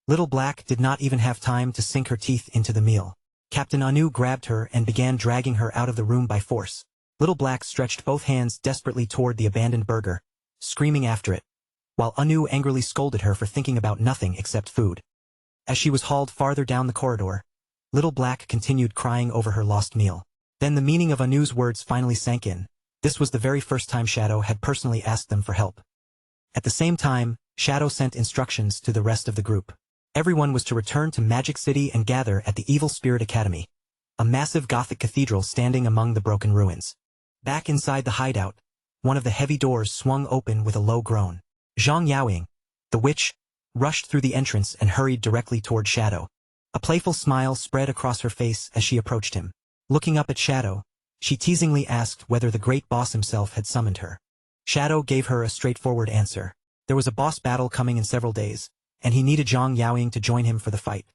Little Black did not even have time to sink her teeth into the meal. Captain Anu grabbed her and began dragging her out of the room by force. Little Black stretched both hands desperately toward the abandoned burger, screaming after it, while Anu angrily scolded her for thinking about nothing except food. As she was hauled farther down the corridor, Little Black continued crying over her lost meal. Then the meaning of Anu's words finally sank in. This was the very first time Shadow had personally asked them for help. At the same time, Shadow sent instructions to the rest of the group. Everyone was to return to Magic City and gather at the Evil Spirit Academy, a massive Gothic cathedral standing among the broken ruins. Back inside the hideout, one of the heavy doors swung open with a low groan. Zhang Yaoying, the witch, rushed through the entrance and hurried directly toward Shadow. A playful smile spread across her face as she approached him. Looking up at Shadow, she teasingly asked whether the great boss himself had summoned her. Shadow gave her a straightforward answer. There was a boss battle coming in several days, and he needed Zhang Yaoying to join him for the fight.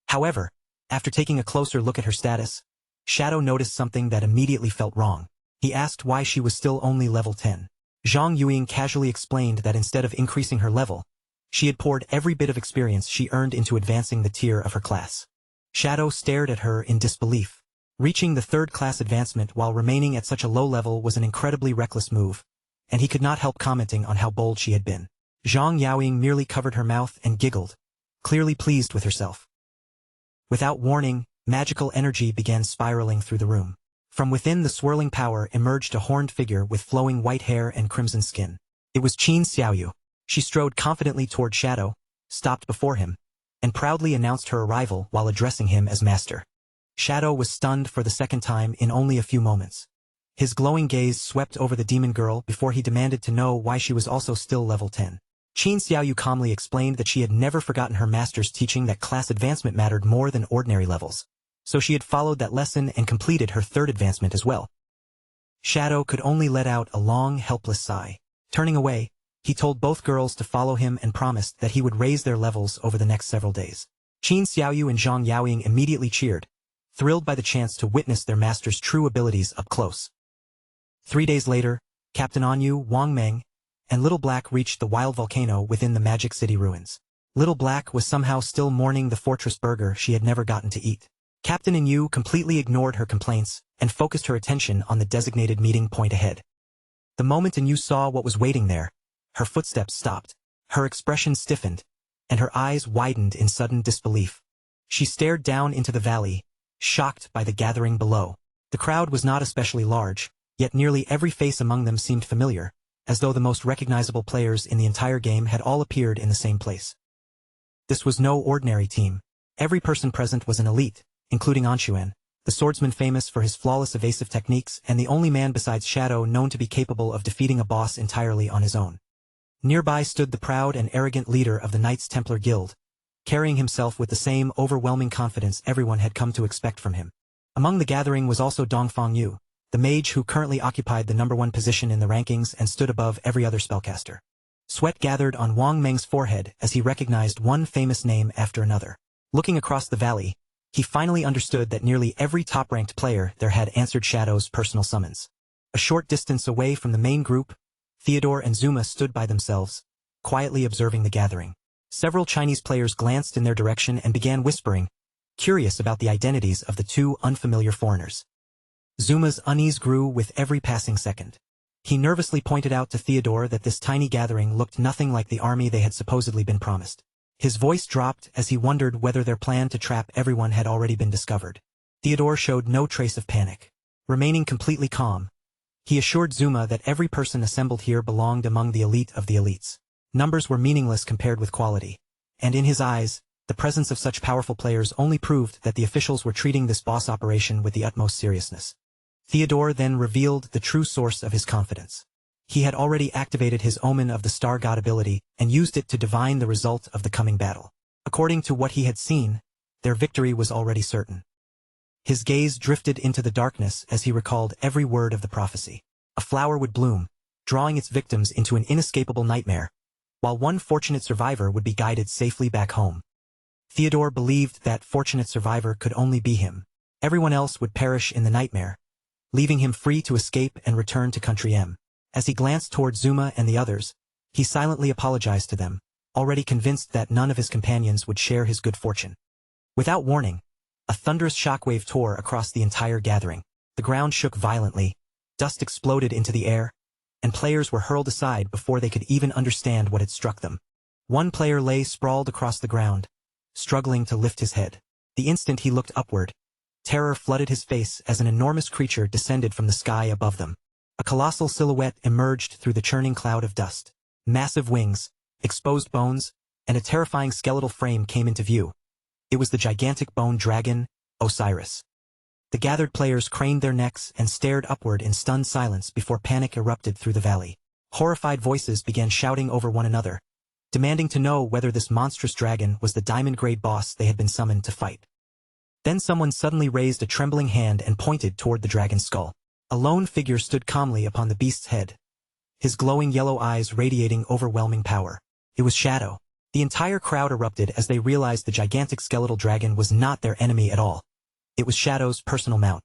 However, after taking a closer look at her status, Shadow noticed something that immediately felt wrong. He asked why she was still only level 10. Zhang Yaoying casually explained that instead of increasing her level, she had poured every bit of experience she earned into advancing the tier of her class. Shadow stared at her in disbelief. Reaching the third-class advancement while remaining at such a low level was an incredibly reckless move, and he could not help commenting on how bold she had been. Zhang Yaoying merely covered her mouth and giggled, clearly pleased with herself. Without warning, magical energy began spiraling through the room. From within the swirling power emerged a horned figure with flowing white hair and crimson skin. It was Qin Xiaoyu. She strode confidently toward Shadow, stopped before him, and proudly announced her arrival while addressing him as master. Shadow was stunned for the second time in only a few moments. His glowing gaze swept over the demon girl before he demanded to know why she was also still level 10. Qin Xiaoyu calmly explained that she had never forgotten her master's teaching that class advancement mattered more than ordinary levels, so she had followed that lesson and completed her third advancement as well. Shadow could only let out a long, helpless sigh. Turning away, he told both girls to follow him and promised that he would raise their levels over the next several days. Qin Xiaoyu and Zhang Yaoying immediately cheered, thrilled by the chance to witness their master's true abilities up close. 3 days later, Captain Anu, Wang Meng, and Little Black reached the wild volcano within the Magic City ruins. Little Black was somehow still mourning the fortress burger she had never gotten to eat. Captain Anu completely ignored her complaints and focused her attention on the designated meeting point ahead. The moment Anu saw what was waiting there, her footsteps stopped, her expression stiffened, and her eyes widened in sudden disbelief. She stared down into the valley, shocked by the gathering below. The crowd was not especially large, yet nearly every face among them seemed familiar, as though the most recognizable players in the entire game had all appeared in the same place. This was no ordinary team. Every person present was an elite, including Anshuan, the swordsman famous for his flawless evasive techniques and the only man besides Shadow known to be capable of defeating a boss entirely on his own. Nearby stood the proud and arrogant leader of the Knights Templar Guild, carrying himself with the same overwhelming confidence everyone had come to expect from him. Among the gathering was also Dongfang Yu, the mage who currently occupied the #1 position in the rankings and stood above every other spellcaster. Sweat gathered on Wang Meng's forehead as he recognized one famous name after another. Looking across the valley, he finally understood that nearly every top-ranked player there had answered Shadow's personal summons. A short distance away from the main group, Theodore and Zuma stood by themselves, quietly observing the gathering. Several Chinese players glanced in their direction and began whispering, curious about the identities of the two unfamiliar foreigners. Zuma's unease grew with every passing second. He nervously pointed out to Theodore that this tiny gathering looked nothing like the army they had supposedly been promised. His voice dropped as he wondered whether their plan to trap everyone had already been discovered. Theodore showed no trace of panic. Remaining completely calm, he assured Zuma that every person assembled here belonged among the elite of the elites. Numbers were meaningless compared with quality, and in his eyes, the presence of such powerful players only proved that the officials were treating this boss operation with the utmost seriousness. Theodore then revealed the true source of his confidence. He had already activated his Omen of the Star God ability and used it to divine the result of the coming battle. According to what he had seen, their victory was already certain. His gaze drifted into the darkness as he recalled every word of the prophecy. A flower would bloom, drawing its victims into an inescapable nightmare, while one fortunate survivor would be guided safely back home. Theodore believed that fortunate survivor could only be him. Everyone else would perish in the nightmare, leaving him free to escape and return to Country M. As he glanced toward Zuma and the others, he silently apologized to them, already convinced that none of his companions would share his good fortune. Without warning, a thunderous shockwave tore across the entire gathering. The ground shook violently, dust exploded into the air, and players were hurled aside before they could even understand what had struck them. One player lay sprawled across the ground, struggling to lift his head. The instant he looked upward, terror flooded his face as an enormous creature descended from the sky above them. A colossal silhouette emerged through the churning cloud of dust. Massive wings, exposed bones, and a terrifying skeletal frame came into view. It was the gigantic bone dragon, Osiris. The gathered players craned their necks and stared upward in stunned silence before panic erupted through the valley. Horrified voices began shouting over one another, demanding to know whether this monstrous dragon was the diamond-grade boss they had been summoned to fight. Then someone suddenly raised a trembling hand and pointed toward the dragon's skull. A lone figure stood calmly upon the beast's head, his glowing yellow eyes radiating overwhelming power. It was Shadow. The entire crowd erupted as they realized the gigantic skeletal dragon was not their enemy at all. It was Shadow's personal mount.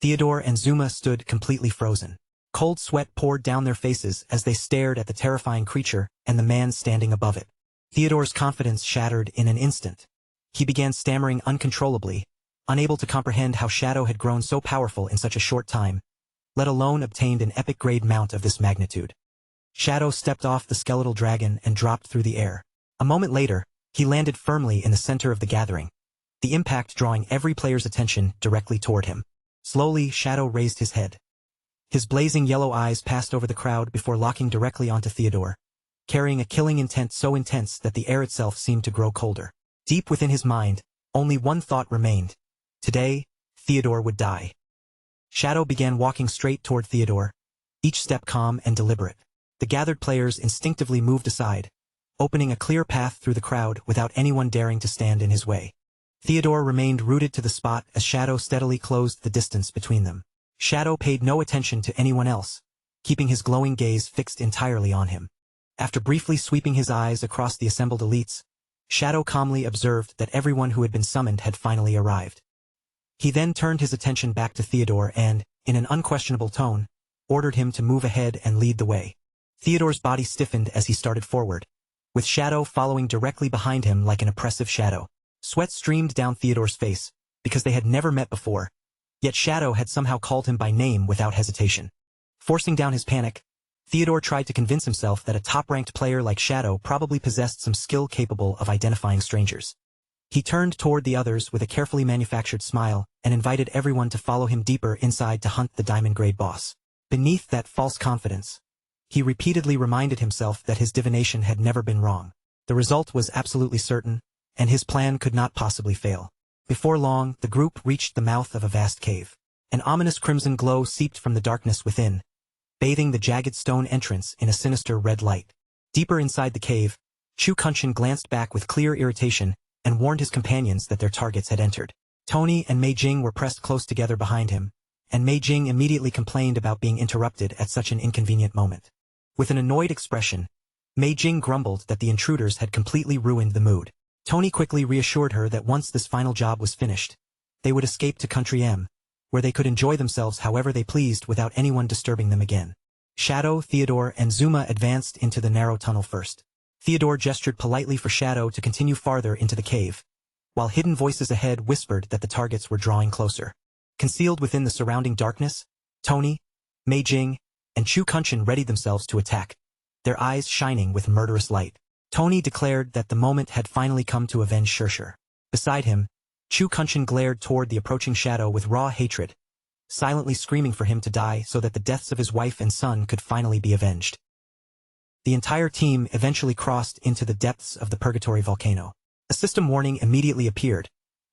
Theodore and Zuma stood completely frozen. Cold sweat poured down their faces as they stared at the terrifying creature and the man standing above it. Theodore's confidence shattered in an instant. He began stammering uncontrollably, unable to comprehend how Shadow had grown so powerful in such a short time, let alone obtained an epic-grade mount of this magnitude. Shadow stepped off the skeletal dragon and dropped through the air. A moment later, he landed firmly in the center of the gathering, the impact drawing every player's attention directly toward him. Slowly, Shadow raised his head. His blazing yellow eyes passed over the crowd before locking directly onto Theodore, carrying a killing intent so intense that the air itself seemed to grow colder. Deep within his mind, only one thought remained. Today, Theodore would die. Shadow began walking straight toward Theodore, each step calm and deliberate. The gathered players instinctively moved aside, opening a clear path through the crowd without anyone daring to stand in his way. Theodore remained rooted to the spot as Shadow steadily closed the distance between them. Shadow paid no attention to anyone else, keeping his glowing gaze fixed entirely on him. After briefly sweeping his eyes across the assembled elites, Shadow calmly observed that everyone who had been summoned had finally arrived. He then turned his attention back to Theodore and, in an unquestionable tone, ordered him to move ahead and lead the way. Theodore's body stiffened as he started forward, with Shadow following directly behind him like an oppressive shadow. Sweat streamed down Theodore's face, because they had never met before, yet Shadow had somehow called him by name without hesitation. Forcing down his panic, Theodore tried to convince himself that a top-ranked player like Shadow probably possessed some skill capable of identifying strangers. He turned toward the others with a carefully manufactured smile and invited everyone to follow him deeper inside to hunt the diamond-grade boss. Beneath that false confidence, he repeatedly reminded himself that his divination had never been wrong. The result was absolutely certain, and his plan could not possibly fail. Before long, the group reached the mouth of a vast cave. An ominous crimson glow seeped from the darkness within, bathing the jagged stone entrance in a sinister red light. Deeper inside the cave, Chu Kunshin glanced back with clear irritation and warned his companions that their targets had entered. Tony and Mei Jing were pressed close together behind him, and Mei Jing immediately complained about being interrupted at such an inconvenient moment. With an annoyed expression, Mei Jing grumbled that the intruders had completely ruined the mood. Tony quickly reassured her that once this final job was finished, they would escape to Country M, where they could enjoy themselves however they pleased without anyone disturbing them again. Shadow, Theodore, and Zuma advanced into the narrow tunnel first. Theodore gestured politely for Shadow to continue farther into the cave, while hidden voices ahead whispered that the targets were drawing closer. Concealed within the surrounding darkness, Tony, Mei Jing, and Chu Kunshin readied themselves to attack, their eyes shining with murderous light. Tony declared that the moment had finally come to avenge Shirshir. Beside him, Chu Kunshin glared toward the approaching Shadow with raw hatred, silently screaming for him to die so that the deaths of his wife and son could finally be avenged. The entire team eventually crossed into the depths of the Purgatory volcano. A system warning immediately appeared,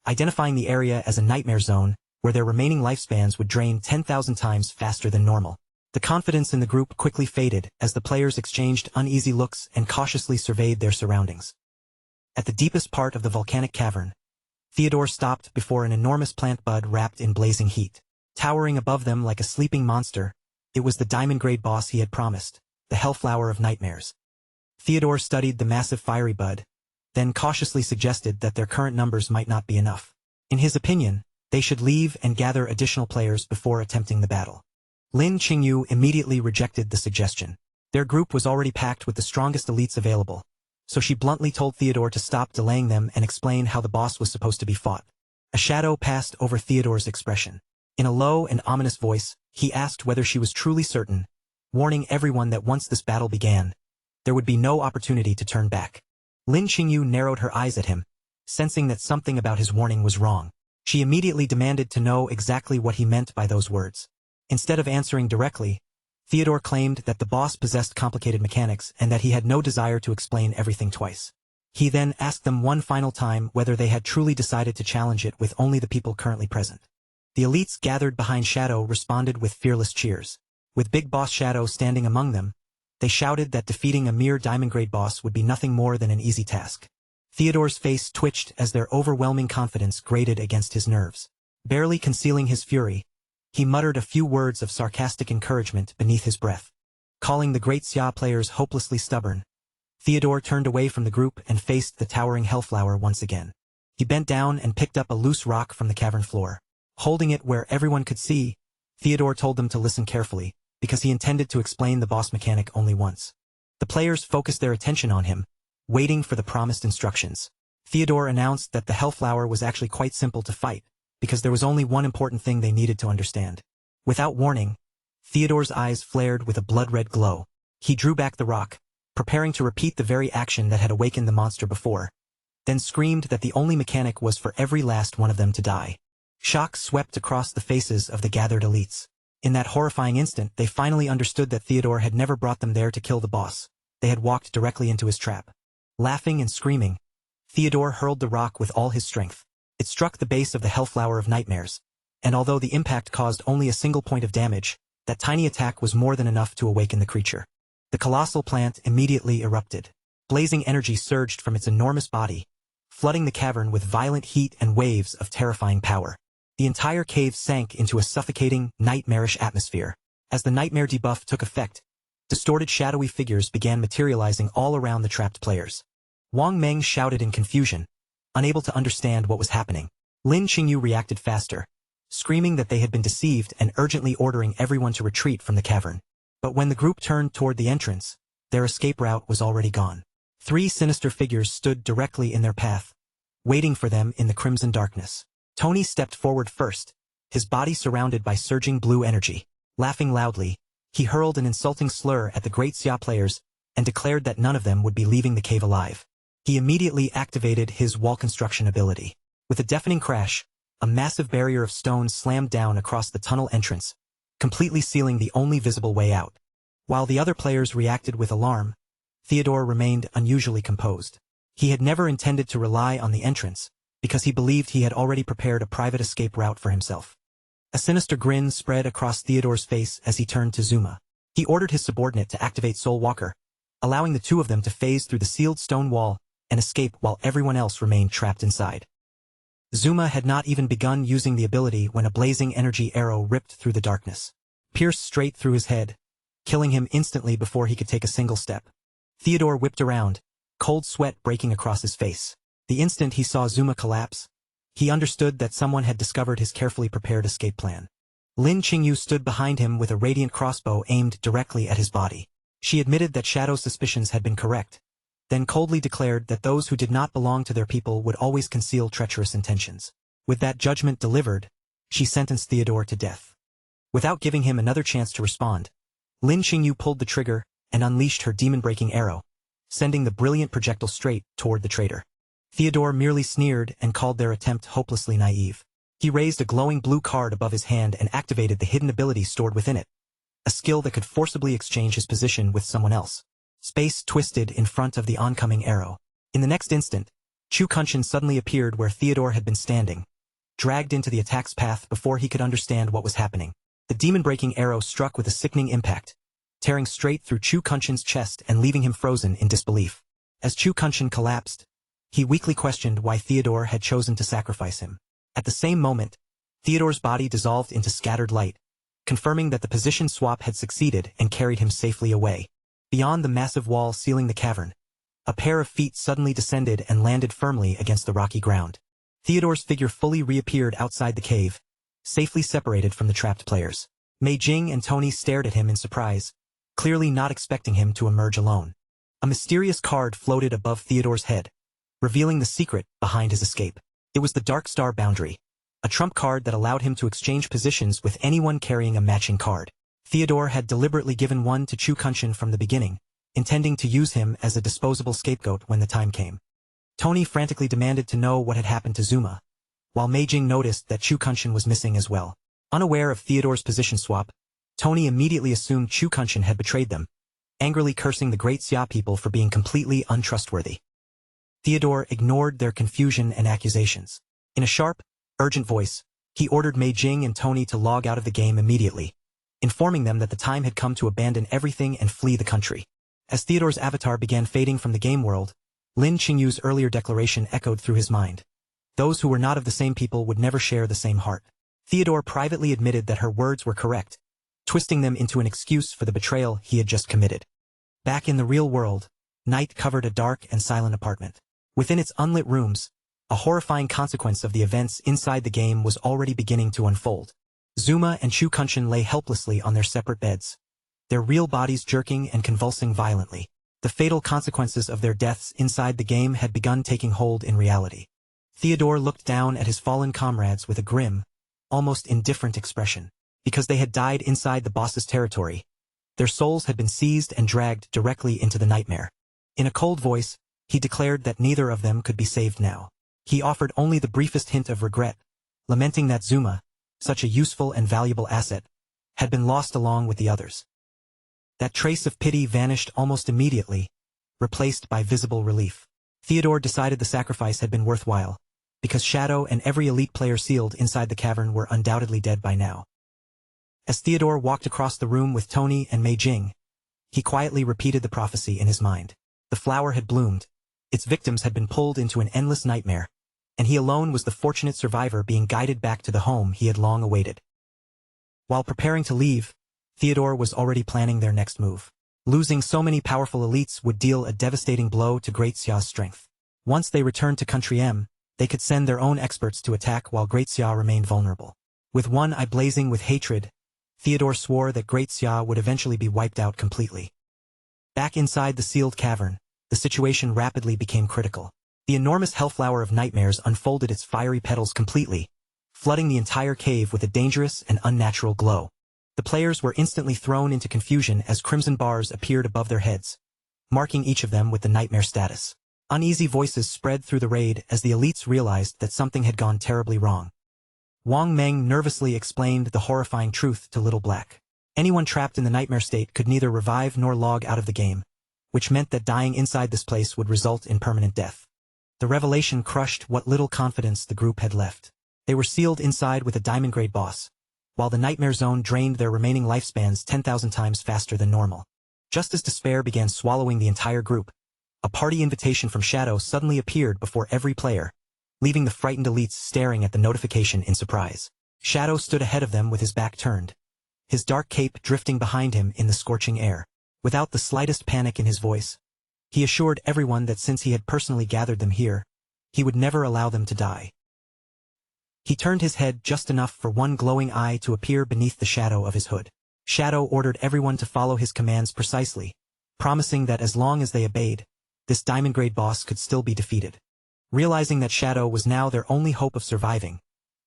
identifying the area as a nightmare zone where their remaining lifespans would drain 10,000 times faster than normal. The confidence in the group quickly faded as the players exchanged uneasy looks and cautiously surveyed their surroundings. At the deepest part of the volcanic cavern, Theodore stopped before an enormous plant bud wrapped in blazing heat. Towering above them like a sleeping monster, it was the diamond-grade boss he had promised, the Hellflower of Nightmares. Theodore studied the massive fiery bud, then cautiously suggested that their current numbers might not be enough. In his opinion, they should leave and gather additional players before attempting the battle. Lin Qingyu immediately rejected the suggestion. Their group was already packed with the strongest elites available, so she bluntly told Theodore to stop delaying them and explain how the boss was supposed to be fought. A shadow passed over Theodore's expression. In a low and ominous voice, he asked whether she was truly certain, warning everyone that once this battle began, there would be no opportunity to turn back. Lin Qingyu narrowed her eyes at him, sensing that something about his warning was wrong. She immediately demanded to know exactly what he meant by those words. Instead of answering directly, Theodore claimed that the boss possessed complicated mechanics and that he had no desire to explain everything twice. He then asked them one final time whether they had truly decided to challenge it with only the people currently present. The elites gathered behind Shadow responded with fearless cheers. With Big Boss Shadow standing among them, they shouted that defeating a mere diamond-grade boss would be nothing more than an easy task. Theodore's face twitched as their overwhelming confidence grated against his nerves. Barely concealing his fury, he muttered a few words of sarcastic encouragement beneath his breath. Calling the great Xia players hopelessly stubborn, Theodore turned away from the group and faced the towering Hellflower once again. He bent down and picked up a loose rock from the cavern floor. Holding it where everyone could see, Theodore told them to listen carefully, because he intended to explain the boss mechanic only once. The players focused their attention on him, waiting for the promised instructions. Theodore announced that the Hellflower was actually quite simple to fight, because there was only one important thing they needed to understand. Without warning, Theodore's eyes flared with a blood-red glow. He drew back the rock, preparing to repeat the very action that had awakened the monster before, then screamed that the only mechanic was for every last one of them to die. Shock swept across the faces of the gathered elites. In that horrifying instant, they finally understood that Theodore had never brought them there to kill the boss. They had walked directly into his trap. Laughing and screaming, Theodore hurled the rock with all his strength. It struck the base of the Hellflower of Nightmares, and although the impact caused only a single point of damage, that tiny attack was more than enough to awaken the creature. The colossal plant immediately erupted. Blazing energy surged from its enormous body, flooding the cavern with violent heat and waves of terrifying power. The entire cave sank into a suffocating, nightmarish atmosphere. As the nightmare debuff took effect, distorted shadowy figures began materializing all around the trapped players. Wang Meng shouted in confusion, unable to understand what was happening. Lin Qingyu reacted faster, screaming that they had been deceived and urgently ordering everyone to retreat from the cavern. But when the group turned toward the entrance, their escape route was already gone. 3 sinister figures stood directly in their path, waiting for them in the crimson darkness. Tony stepped forward first, his body surrounded by surging blue energy. Laughing loudly, he hurled an insulting slur at the great Xia players and declared that none of them would be leaving the cave alive. He immediately activated his wall construction ability. With a deafening crash, a massive barrier of stone slammed down across the tunnel entrance, completely sealing the only visible way out. While the other players reacted with alarm, Theodore remained unusually composed. He had never intended to rely on the entrance, because he believed he had already prepared a private escape route for himself. A sinister grin spread across Theodore's face as he turned to Zuma. He ordered his subordinate to activate Soul Walker, allowing the two of them to phase through the sealed stone wall and escape while everyone else remained trapped inside. Zuma had not even begun using the ability when a blazing energy arrow ripped through the darkness, pierced straight through his head, killing him instantly before he could take a single step. Theodore whipped around, cold sweat breaking across his face. The instant he saw Zuma collapse, he understood that someone had discovered his carefully prepared escape plan. Lin Qingyu stood behind him with a radiant crossbow aimed directly at his body. She admitted that Shadow's suspicions had been correct, then coldly declared that those who did not belong to their people would always conceal treacherous intentions. With that judgment delivered, she sentenced Theodore to death. Without giving him another chance to respond, Lin Qingyu pulled the trigger and unleashed her demon-breaking arrow, sending the brilliant projectile straight toward the traitor. Theodore merely sneered and called their attempt hopelessly naive. He raised a glowing blue card above his hand and activated the hidden ability stored within it, a skill that could forcibly exchange his position with someone else. Space twisted in front of the oncoming arrow. In the next instant, Chu Kunshin suddenly appeared where Theodore had been standing, dragged into the attack's path before he could understand what was happening. The demon-breaking arrow struck with a sickening impact, tearing straight through Chu Kunshin's chest and leaving him frozen in disbelief. As Chu Kunshin collapsed, He weakly questioned why Theodore had chosen to sacrifice him. At the same moment, Theodore's body dissolved into scattered light, confirming that the position swap had succeeded and carried him safely away. Beyond the massive wall sealing the cavern, a pair of feet suddenly descended and landed firmly against the rocky ground. Theodore's figure fully reappeared outside the cave, safely separated from the trapped players. Mei Jing and Tony stared at him in surprise, clearly not expecting him to emerge alone. A mysterious card floated above Theodore's head, revealing the secret behind his escape. It was the Dark Star Boundary, a trump card that allowed him to exchange positions with anyone carrying a matching card. Theodore had deliberately given one to Chu Kunshin from the beginning, intending to use him as a disposable scapegoat when the time came. Tony frantically demanded to know what had happened to Zuma, while Mei Jing noticed that Chu Kunshin was missing as well. Unaware of Theodore's position swap, Tony immediately assumed Chu Kunshin had betrayed them, angrily cursing the Great Xia people for being completely untrustworthy. Theodore ignored their confusion and accusations. In a sharp, urgent voice, he ordered Mei Jing and Tony to log out of the game immediately, informing them that the time had come to abandon everything and flee the country. As Theodore's avatar began fading from the game world, Lin Qingyu's earlier declaration echoed through his mind. Those who were not of the same people would never share the same heart. Theodore privately admitted that her words were correct, twisting them into an excuse for the betrayal he had just committed. Back in the real world, night covered a dark and silent apartment. Within its unlit rooms, a horrifying consequence of the events inside the game was already beginning to unfold. Zuma and Chu Kunshin lay helplessly on their separate beds, their real bodies jerking and convulsing violently. The fatal consequences of their deaths inside the game had begun taking hold in reality. Theodore looked down at his fallen comrades with a grim, almost indifferent expression. Because they had died inside the boss's territory, their souls had been seized and dragged directly into the nightmare. In a cold voice, he declared that neither of them could be saved now. He offered only the briefest hint of regret, lamenting that Zuma, such a useful and valuable asset, had been lost along with the others. That trace of pity vanished almost immediately, replaced by visible relief. Theodore decided the sacrifice had been worthwhile, because Shadow and every elite player sealed inside the cavern were undoubtedly dead by now. As Theodore walked across the room with Tony and Mei Jing, he quietly repeated the prophecy in his mind. The flower had bloomed, its victims had been pulled into an endless nightmare, and he alone was the fortunate survivor being guided back to the home he had long awaited. While preparing to leave, Theodore was already planning their next move. Losing so many powerful elites would deal a devastating blow to Great Xia's strength. Once they returned to Country M, they could send their own experts to attack while Great Xia remained vulnerable. With one eye blazing with hatred, Theodore swore that Great Xia would eventually be wiped out completely. Back inside the sealed cavern, the situation rapidly became critical. The enormous hellflower of nightmares unfolded its fiery petals completely, flooding the entire cave with a dangerous and unnatural glow. The players were instantly thrown into confusion as crimson bars appeared above their heads, marking each of them with the nightmare status. Uneasy voices spread through the raid as the elites realized that something had gone terribly wrong. Wang Meng nervously explained the horrifying truth to Little Black. Anyone trapped in the nightmare state could neither revive nor log out of the game, which meant that dying inside this place would result in permanent death. The revelation crushed what little confidence the group had left. They were sealed inside with a diamond-grade boss, while the nightmare zone drained their remaining lifespans 10,000 times faster than normal. Just as despair began swallowing the entire group, a party invitation from Shadow suddenly appeared before every player, leaving the frightened elites staring at the notification in surprise. Shadow stood ahead of them with his back turned, his dark cape drifting behind him in the scorching air. Without the slightest panic in his voice, he assured everyone that since he had personally gathered them here, he would never allow them to die. He turned his head just enough for one glowing eye to appear beneath the shadow of his hood. Shadow ordered everyone to follow his commands precisely, promising that as long as they obeyed, this diamond-grade boss could still be defeated. Realizing that Shadow was now their only hope of surviving,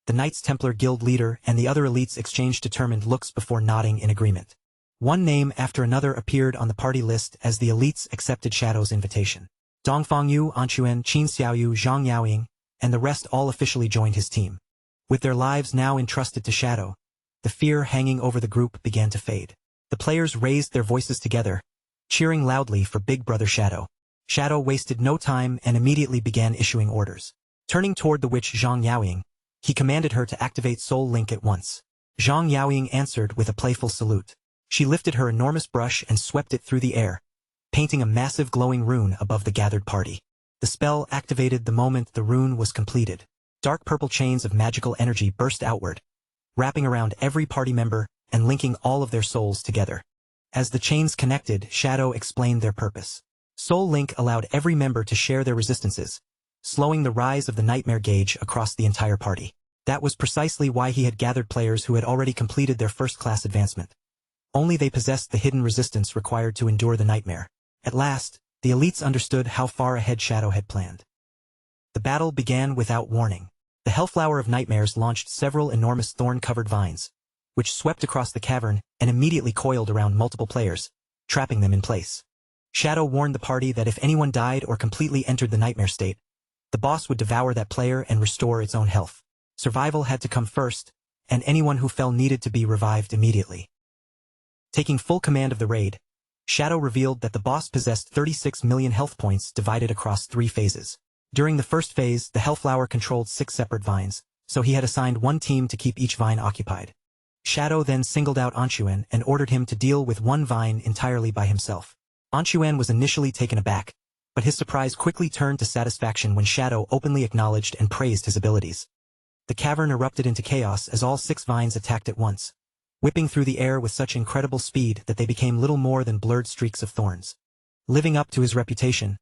the Knights Templar Guild leader and the other elites exchanged determined looks before nodding in agreement. One name after another appeared on the party list as the elites accepted Shadow's invitation. Dongfang Yu, Anchuan, Qin Xiaoyu, Zhang Yaoying, and the rest all officially joined his team. With their lives now entrusted to Shadow, the fear hanging over the group began to fade. The players raised their voices together, cheering loudly for Big Brother Shadow. Shadow wasted no time and immediately began issuing orders. Turning toward the witch Zhang Yaoying, he commanded her to activate Soul Link at once. Zhang Yaoying answered with a playful salute. She lifted her enormous brush and swept it through the air, painting a massive glowing rune above the gathered party. The spell activated the moment the rune was completed. Dark purple chains of magical energy burst outward, wrapping around every party member and linking all of their souls together. As the chains connected, Shadow explained their purpose. Soul Link allowed every member to share their resistances, slowing the rise of the nightmare gauge across the entire party. That was precisely why he had gathered players who had already completed their first-class advancement. Only they possessed the hidden resistance required to endure the nightmare. At last, the elites understood how far ahead Shadow had planned. The battle began without warning. The Hellflower of Nightmares launched several enormous thorn-covered vines, which swept across the cavern and immediately coiled around multiple players, trapping them in place. Shadow warned the party that if anyone died or completely entered the nightmare state, the boss would devour that player and restore its own health. Survival had to come first, and anyone who fell needed to be revived immediately. Taking full command of the raid, Shadow revealed that the boss possessed 36 million health points divided across 3 phases. During the first phase, the Hellflower controlled 6 separate vines, so he had assigned one team to keep each vine occupied. Shadow then singled out Anxuan and ordered him to deal with one vine entirely by himself. Anxuan was initially taken aback, but his surprise quickly turned to satisfaction when Shadow openly acknowledged and praised his abilities. The cavern erupted into chaos as all 6 vines attacked at once, whipping through the air with such incredible speed that they became little more than blurred streaks of thorns. Living up to his reputation,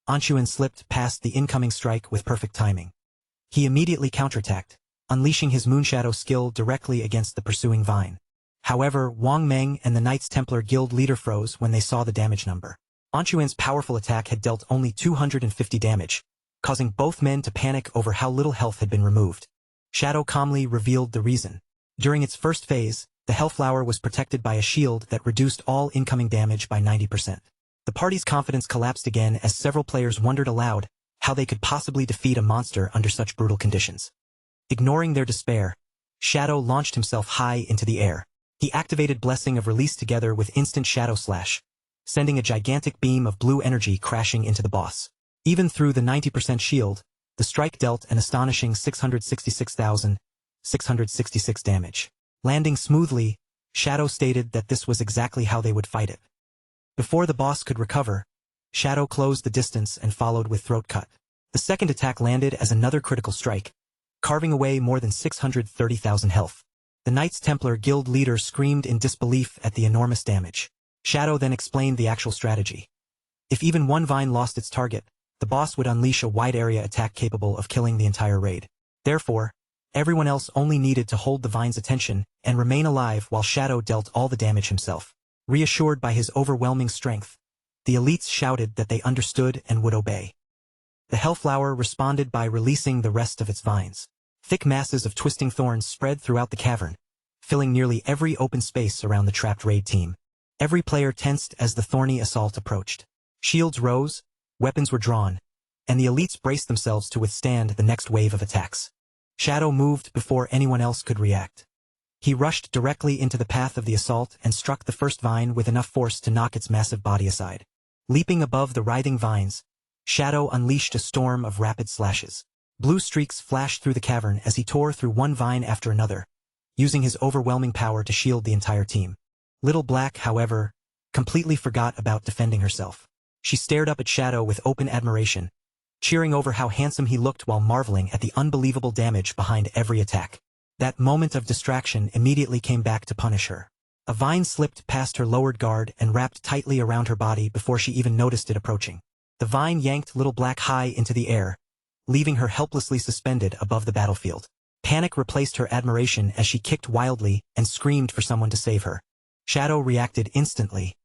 Anxuan slipped past the incoming strike with perfect timing. He immediately counterattacked, unleashing his Moonshadow skill directly against the pursuing vine. However, Wang Meng and the Knights Templar Guild leader froze when they saw the damage number. Anxuan's powerful attack had dealt only 250 damage, causing both men to panic over how little health had been removed. Shadow calmly revealed the reason. During its first phase, the Hellflower was protected by a shield that reduced all incoming damage by 90%. The party's confidence collapsed again as several players wondered aloud how they could possibly defeat a monster under such brutal conditions. Ignoring their despair, Shadow launched himself high into the air. He activated Blessing of Release together with instant Shadow Slash, sending a gigantic beam of blue energy crashing into the boss. Even through the 90% shield, the strike dealt an astonishing 666,666 damage. Landing smoothly, Shadow stated that this was exactly how they would fight it. Before the boss could recover, Shadow closed the distance and followed with Throat Cut. The second attack landed as another critical strike, carving away more than 630,000 health. The Knights Templar Guild leader screamed in disbelief at the enormous damage. Shadow then explained the actual strategy. If even one vine lost its target, the boss would unleash a wide-area attack capable of killing the entire raid. Therefore, everyone else only needed to hold the vine's attention and remain alive while Shadow dealt all the damage himself. Reassured by his overwhelming strength, the elites shouted that they understood and would obey. The Hellflower responded by releasing the rest of its vines. Thick masses of twisting thorns spread throughout the cavern, filling nearly every open space around the trapped raid team. Every player tensed as the thorny assault approached. Shields rose, weapons were drawn, and the elites braced themselves to withstand the next wave of attacks. Shadow moved before anyone else could react. He rushed directly into the path of the assault and struck the first vine with enough force to knock its massive body aside. Leaping above the writhing vines, Shadow unleashed a storm of rapid slashes. Blue streaks flashed through the cavern as he tore through one vine after another, using his overwhelming power to shield the entire team. Little Black, however, completely forgot about defending herself. She stared up at Shadow with open admiration, cheering over how handsome he looked while marveling at the unbelievable damage behind every attack. That moment of distraction immediately came back to punish her. A vine slipped past her lowered guard and wrapped tightly around her body before she even noticed it approaching. The vine yanked Little Black high into the air, leaving her helplessly suspended above the battlefield. Panic replaced her admiration as she kicked wildly and screamed for someone to save her. Shadow reacted instantly.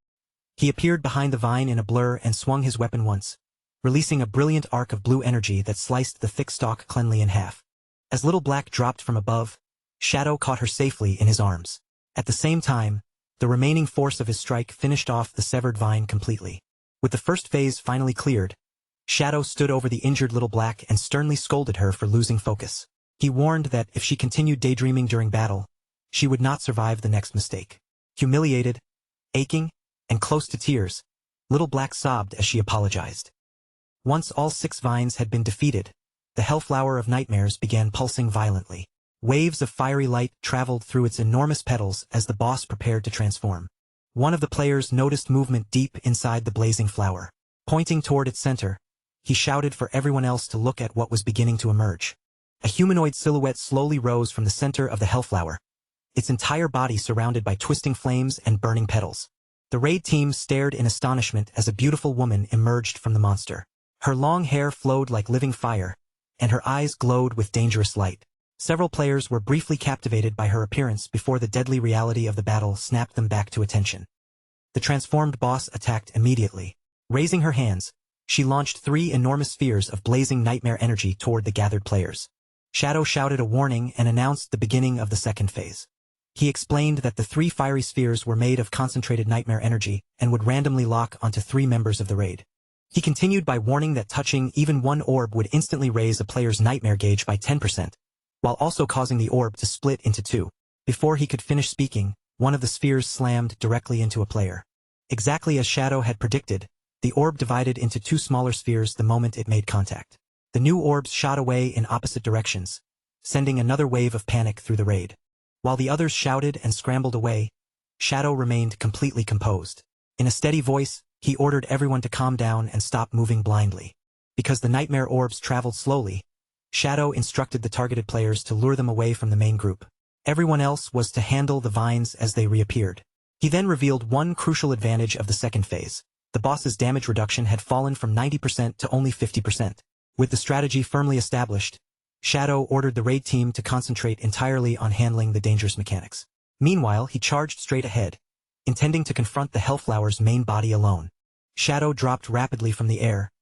He appeared behind the vine in a blur and swung his weapon once, releasing a brilliant arc of blue energy that sliced the thick stalk cleanly in half. As Little Black dropped from above, Shadow caught her safely in his arms. At the same time, the remaining force of his strike finished off the severed vine completely. With the first phase finally cleared, Shadow stood over the injured Little Black and sternly scolded her for losing focus. He warned that if she continued daydreaming during battle, she would not survive the next mistake. Humiliated, aching, and close to tears, Little Black sobbed as she apologized. Once all 6 vines had been defeated, the Hellflower of Nightmares began pulsing violently. Waves of fiery light traveled through its enormous petals as the boss prepared to transform. One of the players noticed movement deep inside the blazing flower. Pointing toward its center, he shouted for everyone else to look at what was beginning to emerge. A humanoid silhouette slowly rose from the center of the hellflower, its entire body surrounded by twisting flames and burning petals. The raid team stared in astonishment as a beautiful woman emerged from the monster. Her long hair flowed like living fire, and her eyes glowed with dangerous light. Several players were briefly captivated by her appearance before the deadly reality of the battle snapped them back to attention. The transformed boss attacked immediately. Raising her hands, she launched 3 enormous spheres of blazing nightmare energy toward the gathered players. Shadow shouted a warning and announced the beginning of the second phase. He explained that the 3 fiery spheres were made of concentrated nightmare energy and would randomly lock onto 3 members of the raid. He continued by warning that touching even one orb would instantly raise a player's nightmare gauge by 10%, while also causing the orb to split into 2. Before he could finish speaking, one of the spheres slammed directly into a player. Exactly as Shadow had predicted, the orb divided into 2 smaller spheres the moment it made contact. The new orbs shot away in opposite directions, sending another wave of panic through the raid. While the others shouted and scrambled away, Shadow remained completely composed. In a steady voice, he ordered everyone to calm down and stop moving blindly. Because the nightmare orbs traveled slowly, Shadow instructed the targeted players to lure them away from the main group. Everyone else was to handle the vines as they reappeared. He then revealed one crucial advantage of the second phase. The boss's damage reduction had fallen from 90% to only 50%. With the strategy firmly established, Shadow ordered the raid team to concentrate entirely on handling the dangerous mechanics. Meanwhile, he charged straight ahead, intending to confront the Hellflower's main body alone. Shadow dropped rapidly from the air,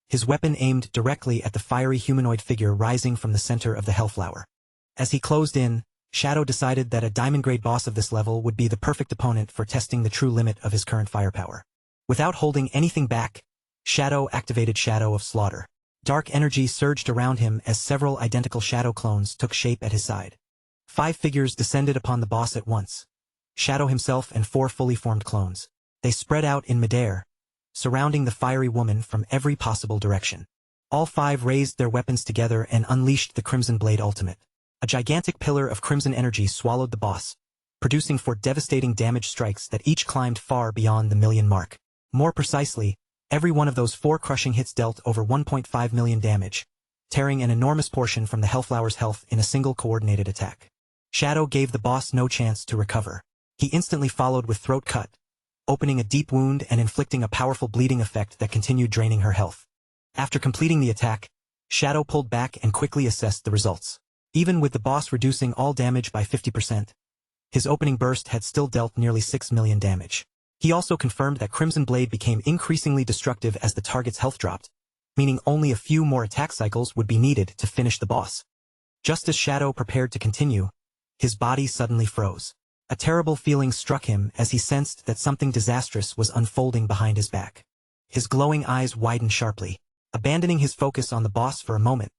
his weapon aimed directly at the fiery humanoid figure rising from the center of the Hellflower. As he closed in, Shadow decided that a diamond-grade boss of this level would be the perfect opponent for testing the true limit of his current firepower. Without holding anything back, Shadow activated Shadow of Slaughter. Dark energy surged around him as several identical Shadow clones took shape at his side. 5 figures descended upon the boss at once. Shadow himself and 4 fully formed clones. They spread out in midair, surrounding the fiery woman from every possible direction. All 5 raised their weapons together and unleashed the Crimson Blade Ultimate. A gigantic pillar of crimson energy swallowed the boss, producing 4 devastating damage strikes that each climbed far beyond the million mark. More precisely, every one of those 4 crushing hits dealt over 1.5 million damage, tearing an enormous portion from the Hellflower's health in a single coordinated attack. Shadow gave the boss no chance to recover. He instantly followed with throat cut, opening a deep wound and inflicting a powerful bleeding effect that continued draining her health. After completing the attack, Shadow pulled back and quickly assessed the results. Even with the boss reducing all damage by 50%, his opening burst had still dealt nearly 6 million damage. He also confirmed that Crimson Blade became increasingly destructive as the target's health dropped, meaning only a few more attack cycles would be needed to finish the boss. Just as Shadow prepared to continue, his body suddenly froze. A terrible feeling struck him as he sensed that something disastrous was unfolding behind his back. His glowing eyes widened sharply. Abandoning his focus on the boss for a moment,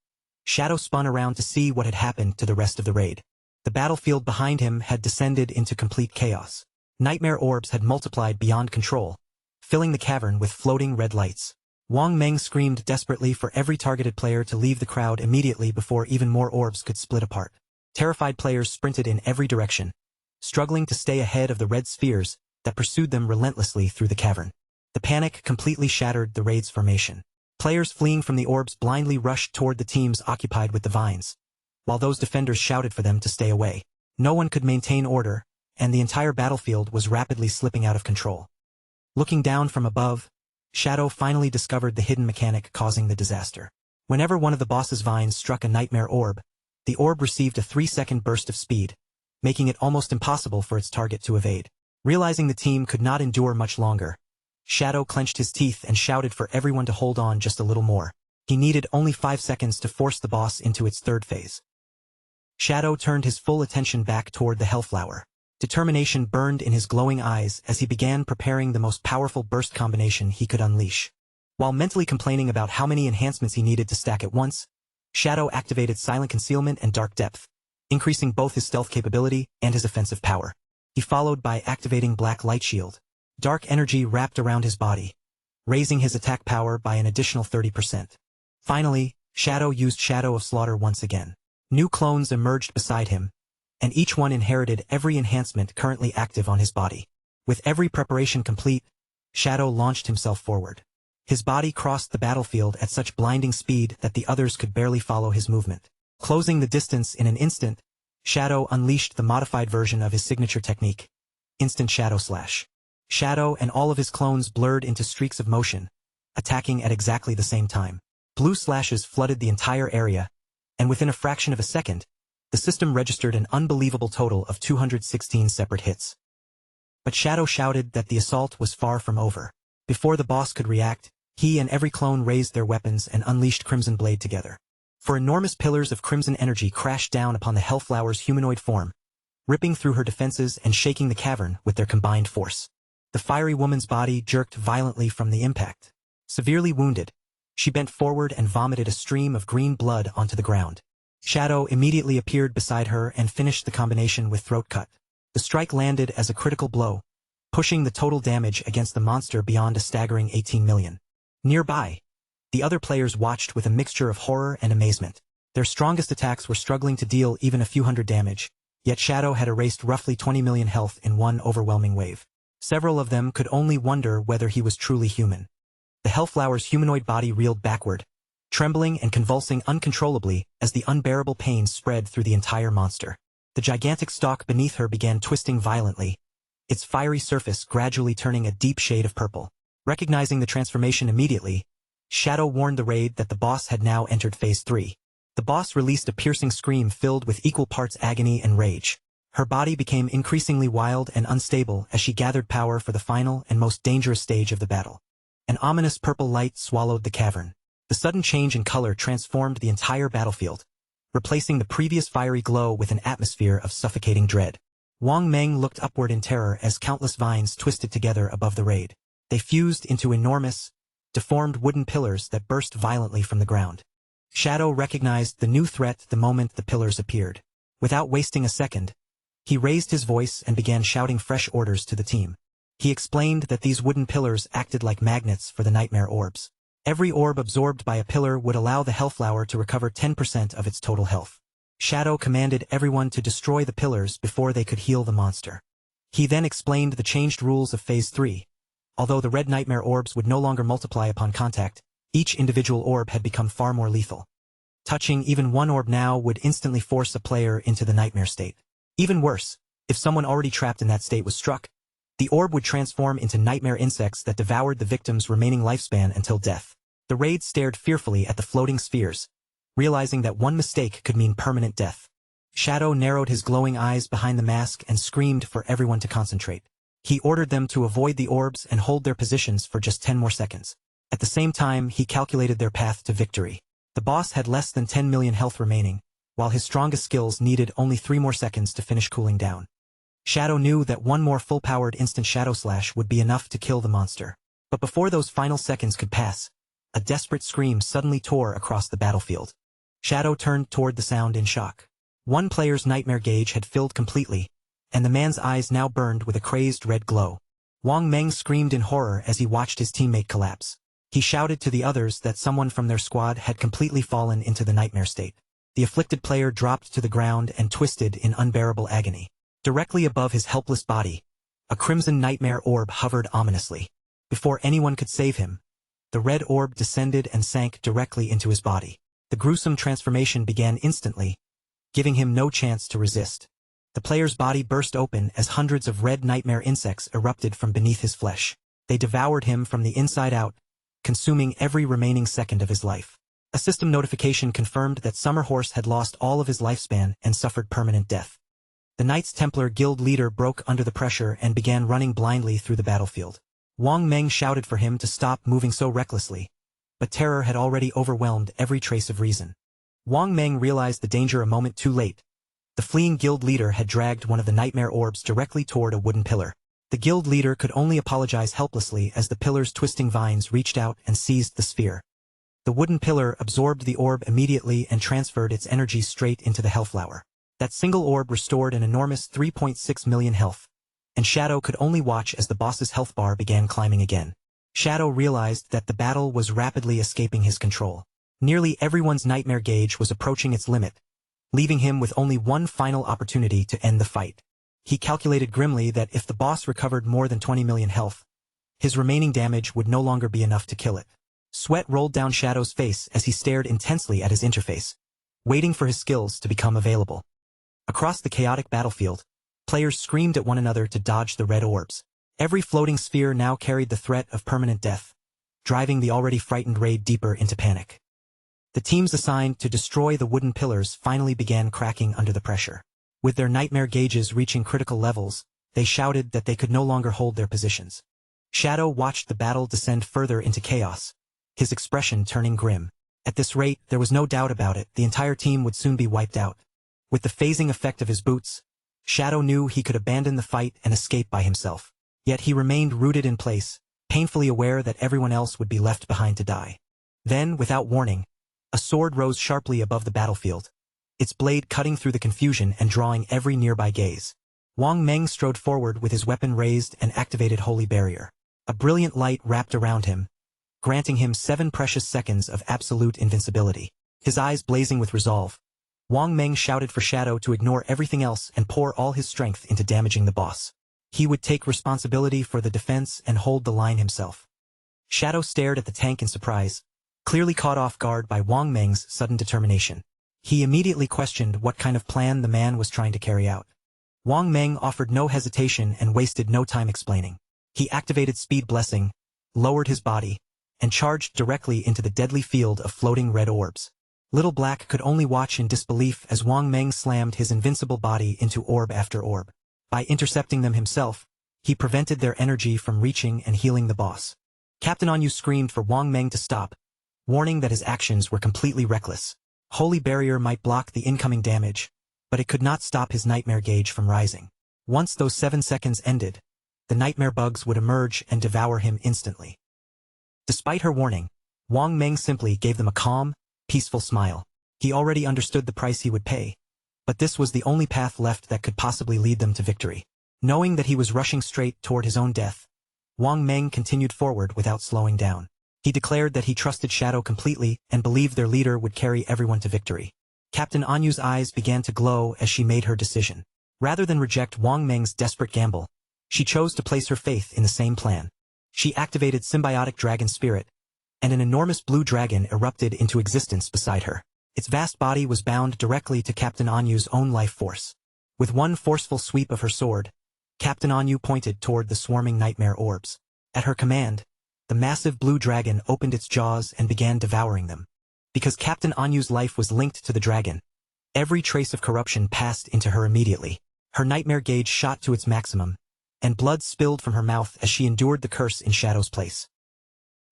Shadow spun around to see what had happened to the rest of the raid. The battlefield behind him had descended into complete chaos. Nightmare orbs had multiplied beyond control, filling the cavern with floating red lights. Wang Meng screamed desperately for every targeted player to leave the crowd immediately before even more orbs could split apart. Terrified players sprinted in every direction, struggling to stay ahead of the red spheres that pursued them relentlessly through the cavern. The panic completely shattered the raid's formation. Players fleeing from the orbs blindly rushed toward the teams occupied with the vines, while those defenders shouted for them to stay away. No one could maintain order, and the entire battlefield was rapidly slipping out of control. Looking down from above, Shadow finally discovered the hidden mechanic causing the disaster. Whenever one of the boss's vines struck a nightmare orb, the orb received a 3-second burst of speed, making it almost impossible for its target to evade. Realizing the team could not endure much longer, Shadow clenched his teeth and shouted for everyone to hold on just a little more. He needed only 5 seconds to force the boss into its third phase. Shadow turned his full attention back toward the Hellflower. Determination burned in his glowing eyes as he began preparing the most powerful burst combination he could unleash. While mentally complaining about how many enhancements he needed to stack at once, Shadow activated Silent Concealment and Dark Depth, increasing both his stealth capability and his offensive power. He followed by activating Black Light Shield. Dark energy wrapped around his body, raising his attack power by an additional 30%. Finally, Shadow used Shadow of Slaughter once again. New clones emerged beside him, and each one inherited every enhancement currently active on his body. With every preparation complete, Shadow launched himself forward. His body crossed the battlefield at such blinding speed that the others could barely follow his movement. Closing the distance in an instant, Shadow unleashed the modified version of his signature technique, Instant Shadow Slash. Shadow and all of his clones blurred into streaks of motion, attacking at exactly the same time. Blue slashes flooded the entire area, and within a fraction of a second, the system registered an unbelievable total of 216 separate hits. But Shadow shouted that the assault was far from over. Before the boss could react, he and every clone raised their weapons and unleashed Crimson Blade together. For enormous pillars of crimson energy crashed down upon the Hellflower's humanoid form, ripping through her defenses and shaking the cavern with their combined force. The fiery woman's body jerked violently from the impact. Severely wounded, she bent forward and vomited a stream of green blood onto the ground. Shadow immediately appeared beside her and finished the combination with throat cut. The strike landed as a critical blow, pushing the total damage against the monster beyond a staggering 18 million. Nearby, the other players watched with a mixture of horror and amazement. Their strongest attacks were struggling to deal even a few hundred damage, yet Shadow had erased roughly 20 million health in one overwhelming wave. Several of them could only wonder whether he was truly human. The Hellflower's humanoid body reeled backward, trembling and convulsing uncontrollably as the unbearable pain spread through the entire monster. The gigantic stalk beneath her began twisting violently, its fiery surface gradually turning a deep shade of purple. Recognizing the transformation immediately, Shadow warned the raid that the boss had now entered Phase 3. The boss released a piercing scream filled with equal parts agony and rage. Her body became increasingly wild and unstable as she gathered power for the final and most dangerous stage of the battle. An ominous purple light swallowed the cavern. The sudden change in color transformed the entire battlefield, replacing the previous fiery glow with an atmosphere of suffocating dread. Wang Meng looked upward in terror as countless vines twisted together above the raid. They fused into enormous, deformed wooden pillars that burst violently from the ground. Shadow recognized the new threat the moment the pillars appeared. Without wasting a second, he raised his voice and began shouting fresh orders to the team. He explained that these wooden pillars acted like magnets for the nightmare orbs. Every orb absorbed by a pillar would allow the Hellflower to recover 10% of its total health. Shadow commanded everyone to destroy the pillars before they could heal the monster. He then explained the changed rules of Phase 3. Although the red nightmare orbs would no longer multiply upon contact, each individual orb had become far more lethal. Touching even one orb now would instantly force a player into the nightmare state. Even worse, if someone already trapped in that state was struck, the orb would transform into nightmare insects that devoured the victim's remaining lifespan until death. The raid stared fearfully at the floating spheres, realizing that one mistake could mean permanent death. Shadow narrowed his glowing eyes behind the mask and screamed for everyone to concentrate. He ordered them to avoid the orbs and hold their positions for just 10 more seconds. At the same time, he calculated their path to victory. The boss had less than 10 million health remaining, while his strongest skills needed only 3 more seconds to finish cooling down. Shadow knew that one more full-powered instant Shadow Slash would be enough to kill the monster. But before those final seconds could pass, a desperate scream suddenly tore across the battlefield. Shadow turned toward the sound in shock. One player's nightmare gauge had filled completely, and the man's eyes now burned with a crazed red glow. Wang Meng screamed in horror as he watched his teammate collapse. He shouted to the others that someone from their squad had completely fallen into the nightmare state. The afflicted player dropped to the ground and twisted in unbearable agony. Directly above his helpless body, a crimson nightmare orb hovered ominously. Before anyone could save him, the red orb descended and sank directly into his body. The gruesome transformation began instantly, giving him no chance to resist. The player's body burst open as hundreds of red nightmare insects erupted from beneath his flesh. They devoured him from the inside out, consuming every remaining second of his life. A system notification confirmed that Summer Horse had lost all of his lifespan and suffered permanent death. The Knights Templar Guild leader broke under the pressure and began running blindly through the battlefield. Wang Meng shouted for him to stop moving so recklessly, but terror had already overwhelmed every trace of reason. Wang Meng realized the danger a moment too late. The fleeing guild leader had dragged one of the nightmare orbs directly toward a wooden pillar. The guild leader could only apologize helplessly as the pillar's twisting vines reached out and seized the sphere. The wooden pillar absorbed the orb immediately and transferred its energy straight into the Hellflower. That single orb restored an enormous 3.6 million health, and Shadow could only watch as the boss's health bar began climbing again. Shadow realized that the battle was rapidly escaping his control. Nearly everyone's nightmare gauge was approaching its limit, leaving him with only one final opportunity to end the fight. He calculated grimly that if the boss recovered more than 20 million health, his remaining damage would no longer be enough to kill it. Sweat rolled down Shadow's face as he stared intensely at his interface, waiting for his skills to become available. Across the chaotic battlefield, players screamed at one another to dodge the red orbs. Every floating sphere now carried the threat of permanent death, driving the already frightened raid deeper into panic. The teams assigned to destroy the wooden pillars finally began cracking under the pressure. With their nightmare gauges reaching critical levels, they shouted that they could no longer hold their positions. Shadow watched the battle descend further into chaos, his expression turning grim. At this rate, there was no doubt about it, the entire team would soon be wiped out. With the phasing effect of his boots, Shadow knew he could abandon the fight and escape by himself. Yet he remained rooted in place, painfully aware that everyone else would be left behind to die. Then, without warning, a sword rose sharply above the battlefield, its blade cutting through the confusion and drawing every nearby gaze. Wang Meng strode forward with his weapon raised and activated Holy Barrier. A brilliant light wrapped around him, granting him 7 precious seconds of absolute invincibility. His eyes blazing with resolve, Wang Meng shouted for Shadow to ignore everything else and pour all his strength into damaging the boss. He would take responsibility for the defense and hold the line himself. Shadow stared at the tank in surprise, clearly caught off guard by Wang Meng's sudden determination. He immediately questioned what kind of plan the man was trying to carry out. Wang Meng offered no hesitation and wasted no time explaining. He activated Speed Blessing, lowered his body, and charged directly into the deadly field of floating red orbs. Little Black could only watch in disbelief as Wang Meng slammed his invincible body into orb after orb. By intercepting them himself, he prevented their energy from reaching and healing the boss. Captain Anyu screamed for Wang Meng to stop, warning that his actions were completely reckless. Holy Barrier might block the incoming damage, but it could not stop his nightmare gauge from rising. Once those 7 seconds ended, the nightmare bugs would emerge and devour him instantly. Despite her warning, Wang Meng simply gave them a calm, peaceful smile. He already understood the price he would pay, but this was the only path left that could possibly lead them to victory. Knowing that he was rushing straight toward his own death, Wang Meng continued forward without slowing down. He declared that he trusted Shadow completely and believed their leader would carry everyone to victory. Captain Anyu's eyes began to glow as she made her decision. Rather than reject Wang Meng's desperate gamble, she chose to place her faith in the same plan. She activated Symbiotic Dragon Spirit, and an enormous blue dragon erupted into existence beside her. Its vast body was bound directly to Captain Anyu's own life force. With one forceful sweep of her sword, Captain Anyu pointed toward the swarming nightmare orbs. At her command, the massive blue dragon opened its jaws and began devouring them. Because Captain Anyu's life was linked to the dragon, every trace of corruption passed into her immediately. Her nightmare gauge shot to its maximum, and blood spilled from her mouth as she endured the curse in Shadow's place.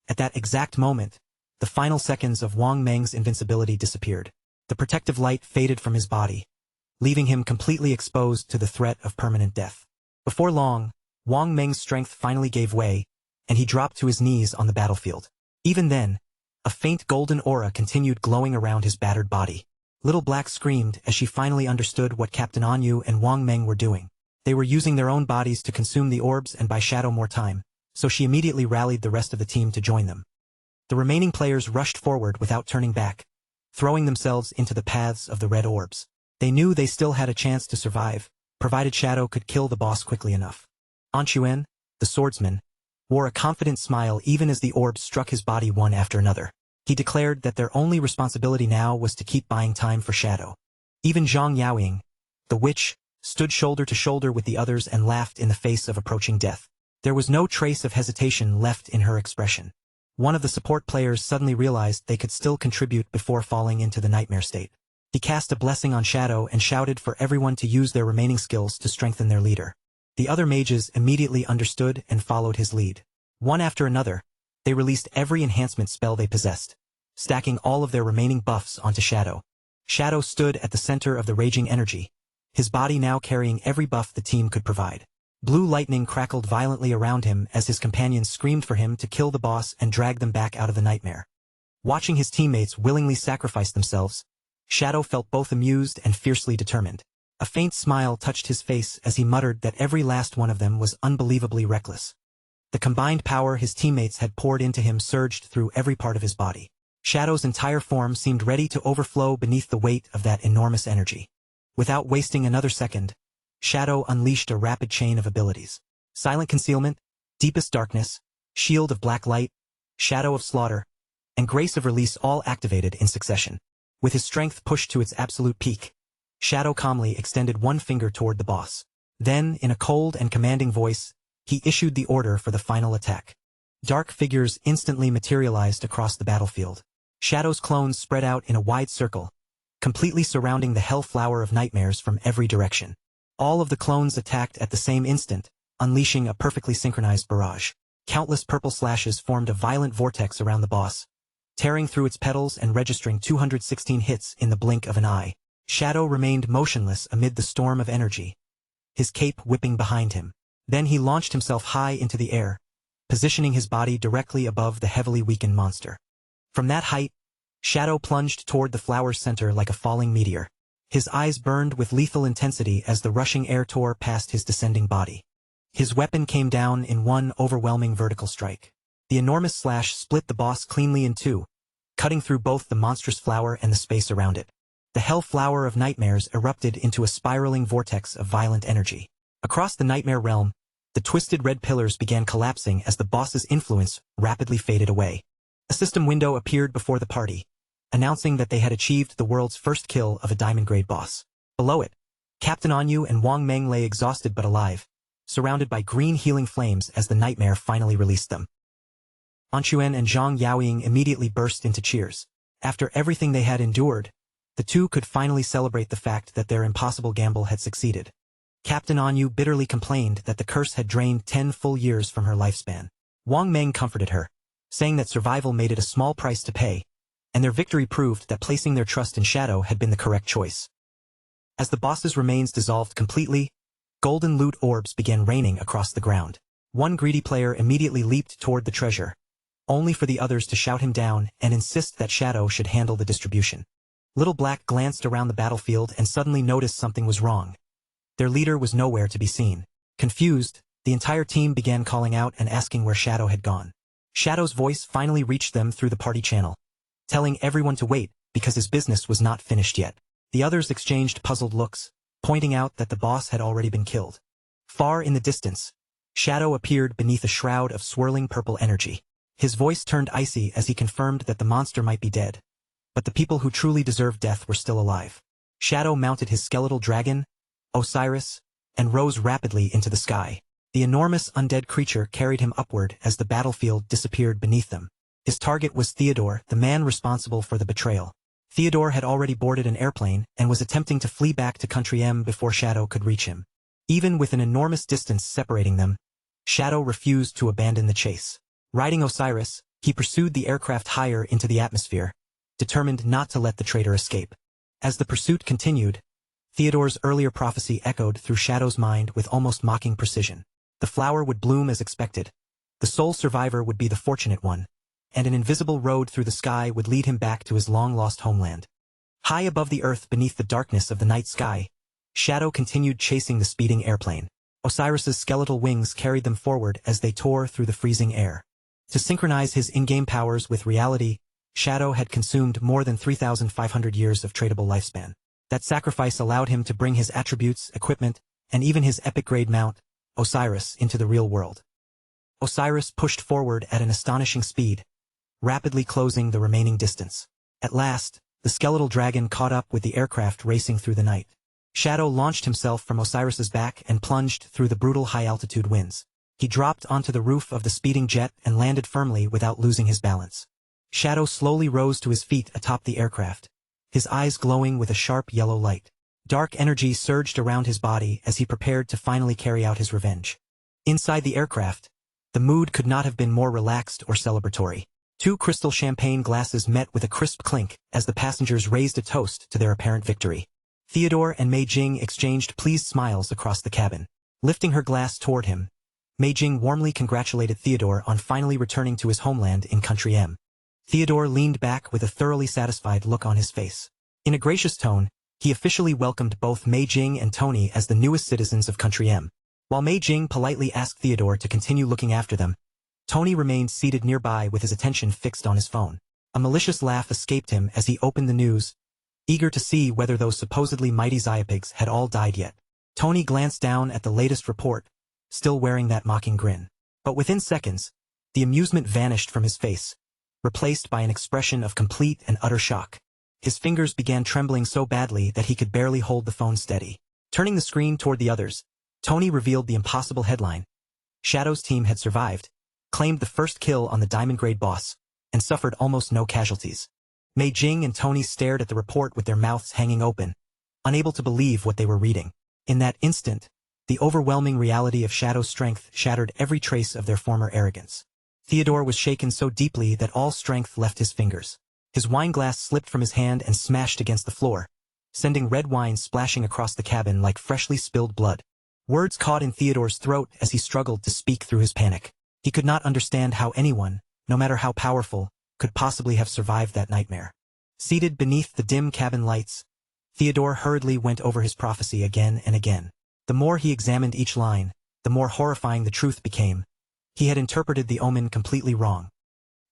At that exact moment, the final seconds of Wang Meng's invincibility disappeared. The protective light faded from his body, leaving him completely exposed to the threat of permanent death. Before long, Wang Meng's strength finally gave way, and he dropped to his knees on the battlefield. Even then, a faint golden aura continued glowing around his battered body. Little Black screamed as she finally understood what Captain Anyu and Wang Meng were doing. They were using their own bodies to consume the orbs and buy Shadow more time, so she immediately rallied the rest of the team to join them. The remaining players rushed forward without turning back, throwing themselves into the paths of the red orbs. They knew they still had a chance to survive, provided Shadow could kill the boss quickly enough. Anchuan, the swordsman, wore a confident smile even as the orbs struck his body one after another. He declared that their only responsibility now was to keep buying time for Shadow. Even Zhang Yaoying, the witch, stood shoulder to shoulder with the others and laughed in the face of approaching death. There was no trace of hesitation left in her expression. One of the support players suddenly realized they could still contribute before falling into the nightmare state. He cast a blessing on Shadow and shouted for everyone to use their remaining skills to strengthen their leader. The other mages immediately understood and followed his lead. One after another, they released every enhancement spell they possessed, stacking all of their remaining buffs onto Shadow. Shadow stood at the center of the raging energy, his body now carrying every buff the team could provide. Blue lightning crackled violently around him as his companions screamed for him to kill the boss and drag them back out of the nightmare. Watching his teammates willingly sacrifice themselves, Shadow felt both amused and fiercely determined. A faint smile touched his face as he muttered that every last one of them was unbelievably reckless. The combined power his teammates had poured into him surged through every part of his body. Shadow's entire form seemed ready to overflow beneath the weight of that enormous energy. Without wasting another second, Shadow unleashed a rapid chain of abilities. Silent Concealment, Deepest Darkness, Shield of Black Light, Shadow of Slaughter, and grace of release all activated in succession. With his strength pushed to its absolute peak, Shadow calmly extended one finger toward the boss. Then, in a cold and commanding voice, he issued the order for the final attack. Dark figures instantly materialized across the battlefield. Shadow's clones spread out in a wide circle, completely surrounding the hell flower of nightmares from every direction. All of the clones attacked at the same instant, unleashing a perfectly synchronized barrage. Countless purple slashes formed a violent vortex around the boss, tearing through its petals and registering 216 hits in the blink of an eye. Shadow remained motionless amid the storm of energy, his cape whipping behind him. Then he launched himself high into the air, positioning his body directly above the heavily weakened monster. From that height, Shadow plunged toward the flower's center like a falling meteor. His eyes burned with lethal intensity as the rushing air tore past his descending body. His weapon came down in one overwhelming vertical strike. The enormous slash split the boss cleanly in two, cutting through both the monstrous flower and the space around it. The hell flower of nightmares erupted into a spiraling vortex of violent energy. Across the nightmare realm, the twisted red pillars began collapsing as the boss's influence rapidly faded away. A system window appeared before the party, announcing that they had achieved the world's first kill of a diamond-grade boss. Below it, Captain Anyu and Wang Meng lay exhausted but alive, surrounded by green healing flames as the nightmare finally released them. Anchuan and Zhang Yaoying immediately burst into cheers. After everything they had endured, the two could finally celebrate the fact that their impossible gamble had succeeded. Captain Anyu bitterly complained that the curse had drained 10 full years from her lifespan. Wang Meng comforted her, saying that survival made it a small price to pay, and their victory proved that placing their trust in Shadow had been the correct choice. As the boss's remains dissolved completely, golden loot orbs began raining across the ground. One greedy player immediately leaped toward the treasure, only for the others to shout him down and insist that Shadow should handle the distribution. Little Black glanced around the battlefield and suddenly noticed something was wrong. Their leader was nowhere to be seen. Confused, the entire team began calling out and asking where Shadow had gone. Shadow's voice finally reached them through the party channel, telling everyone to wait because his business was not finished yet. The others exchanged puzzled looks, pointing out that the boss had already been killed. Far in the distance, Shadow appeared beneath a shroud of swirling purple energy. His voice turned icy as he confirmed that the monster might be dead, but the people who truly deserved death were still alive. Shadow mounted his skeletal dragon, Osiris, and rose rapidly into the sky. The enormous undead creature carried him upward as the battlefield disappeared beneath them. His target was Theodore, the man responsible for the betrayal. Theodore had already boarded an airplane and was attempting to flee back to Country M before Shadow could reach him. Even with an enormous distance separating them, Shadow refused to abandon the chase. Riding Osiris, he pursued the aircraft higher into the atmosphere, determined not to let the traitor escape. As the pursuit continued, Theodore's earlier prophecy echoed through Shadow's mind with almost mocking precision. The flower would bloom as expected, the sole survivor would be the fortunate one, and an invisible road through the sky would lead him back to his long-lost homeland. High above the earth beneath the darkness of the night sky, Shadow continued chasing the speeding airplane. Osiris's skeletal wings carried them forward as they tore through the freezing air. To synchronize his in-game powers with reality, Shadow had consumed more than 3,500 years of tradable lifespan. That sacrifice allowed him to bring his attributes, equipment, and even his epic-grade mount, Osiris, into the real world. Osiris pushed forward at an astonishing speed, rapidly closing the remaining distance. At last, the skeletal dragon caught up with the aircraft racing through the night. Shadow launched himself from Osiris's back and plunged through the brutal high-altitude winds. He dropped onto the roof of the speeding jet and landed firmly without losing his balance. Shadow slowly rose to his feet atop the aircraft, his eyes glowing with a sharp yellow light. Dark energy surged around his body as he prepared to finally carry out his revenge. Inside the aircraft, the mood could not have been more relaxed or celebratory. 2 crystal champagne glasses met with a crisp clink as the passengers raised a toast to their apparent victory. Theodore and Mei Jing exchanged pleased smiles across the cabin. Lifting her glass toward him, Mei Jing warmly congratulated Theodore on finally returning to his homeland in Country M. Theodore leaned back with a thoroughly satisfied look on his face. In a gracious tone, he officially welcomed both Mei Jing and Tony as the newest citizens of Country M. While Mei Jing politely asked Theodore to continue looking after them, Tony remained seated nearby with his attention fixed on his phone. A malicious laugh escaped him as he opened the news, eager to see whether those supposedly mighty Xiapigs had all died yet. Tony glanced down at the latest report, still wearing that mocking grin. But within seconds, the amusement vanished from his face, replaced by an expression of complete and utter shock. His fingers began trembling so badly that he could barely hold the phone steady. Turning the screen toward the others, Tony revealed the impossible headline. Shadow's team had survived, claimed the first kill on the diamond-grade boss, and suffered almost no casualties. Mei Jing and Tony stared at the report with their mouths hanging open, unable to believe what they were reading. In that instant, the overwhelming reality of Shadow's strength shattered every trace of their former arrogance. Theodore was shaken so deeply that all strength left his fingers. His wine glass slipped from his hand and smashed against the floor, sending red wine splashing across the cabin like freshly spilled blood. Words caught in Theodore's throat as he struggled to speak through his panic. He could not understand how anyone, no matter how powerful, could possibly have survived that nightmare. Seated beneath the dim cabin lights, Theodore hurriedly went over his prophecy again and again. The more he examined each line, the more horrifying the truth became. He had interpreted the omen completely wrong.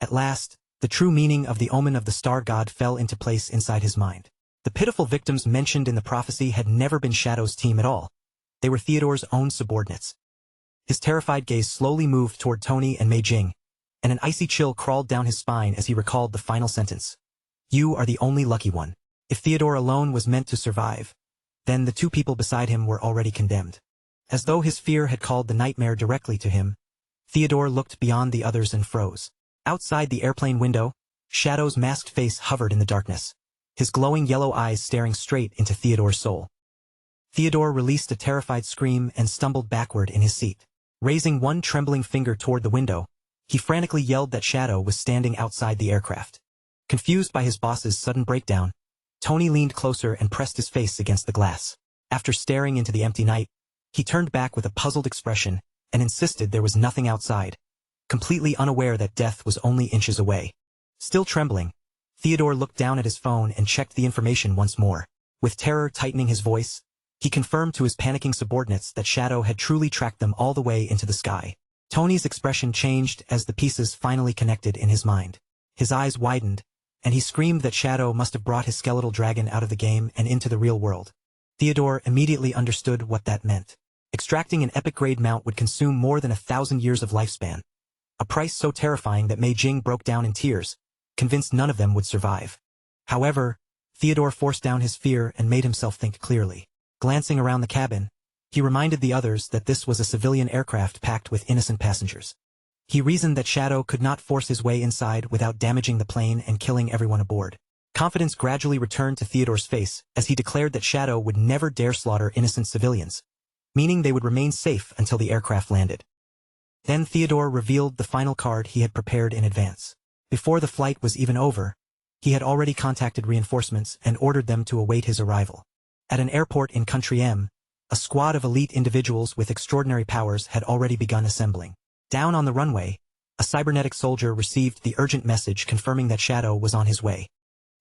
At last, the true meaning of the omen of the star god fell into place inside his mind. The pitiful victims mentioned in the prophecy had never been Shadow's team at all. They were Theodore's own subordinates. His terrified gaze slowly moved toward Tony and Mei Jing, and an icy chill crawled down his spine as he recalled the final sentence. You are the only lucky one. If Theodore alone was meant to survive, then the two people beside him were already condemned. As though his fear had called the nightmare directly to him, Theodore looked beyond the others and froze. Outside the airplane window, Shadow's masked face hovered in the darkness, his glowing yellow eyes staring straight into Theodore's soul. Theodore released a terrified scream and stumbled backward in his seat. Raising one trembling finger toward the window, he frantically yelled that Shadow was standing outside the aircraft. Confused by his boss's sudden breakdown, Tony leaned closer and pressed his face against the glass. After staring into the empty night, he turned back with a puzzled expression and insisted there was nothing outside, completely unaware that death was only inches away. Still trembling, Theodore looked down at his phone and checked the information once more. With terror tightening his voice, he confirmed to his panicking subordinates that Shadow had truly tracked them all the way into the sky. Tony's expression changed as the pieces finally connected in his mind. His eyes widened, and he screamed that Shadow must have brought his skeletal dragon out of the game and into the real world. Theodore immediately understood what that meant. Extracting an epic-grade mount would consume more than 1,000 years of lifespan, a price so terrifying that Mei Jing broke down in tears, convinced none of them would survive. However, Theodore forced down his fear and made himself think clearly. Glancing around the cabin, he reminded the others that this was a civilian aircraft packed with innocent passengers. He reasoned that Shadow could not force his way inside without damaging the plane and killing everyone aboard. Confidence gradually returned to Theodore's face as he declared that Shadow would never dare slaughter innocent civilians, meaning they would remain safe until the aircraft landed. Then Theodore revealed the final card he had prepared in advance. Before the flight was even over, he had already contacted reinforcements and ordered them to await his arrival. At an airport in Country M, a squad of elite individuals with extraordinary powers had already begun assembling. Down on the runway, a cybernetic soldier received the urgent message confirming that Shadow was on his way.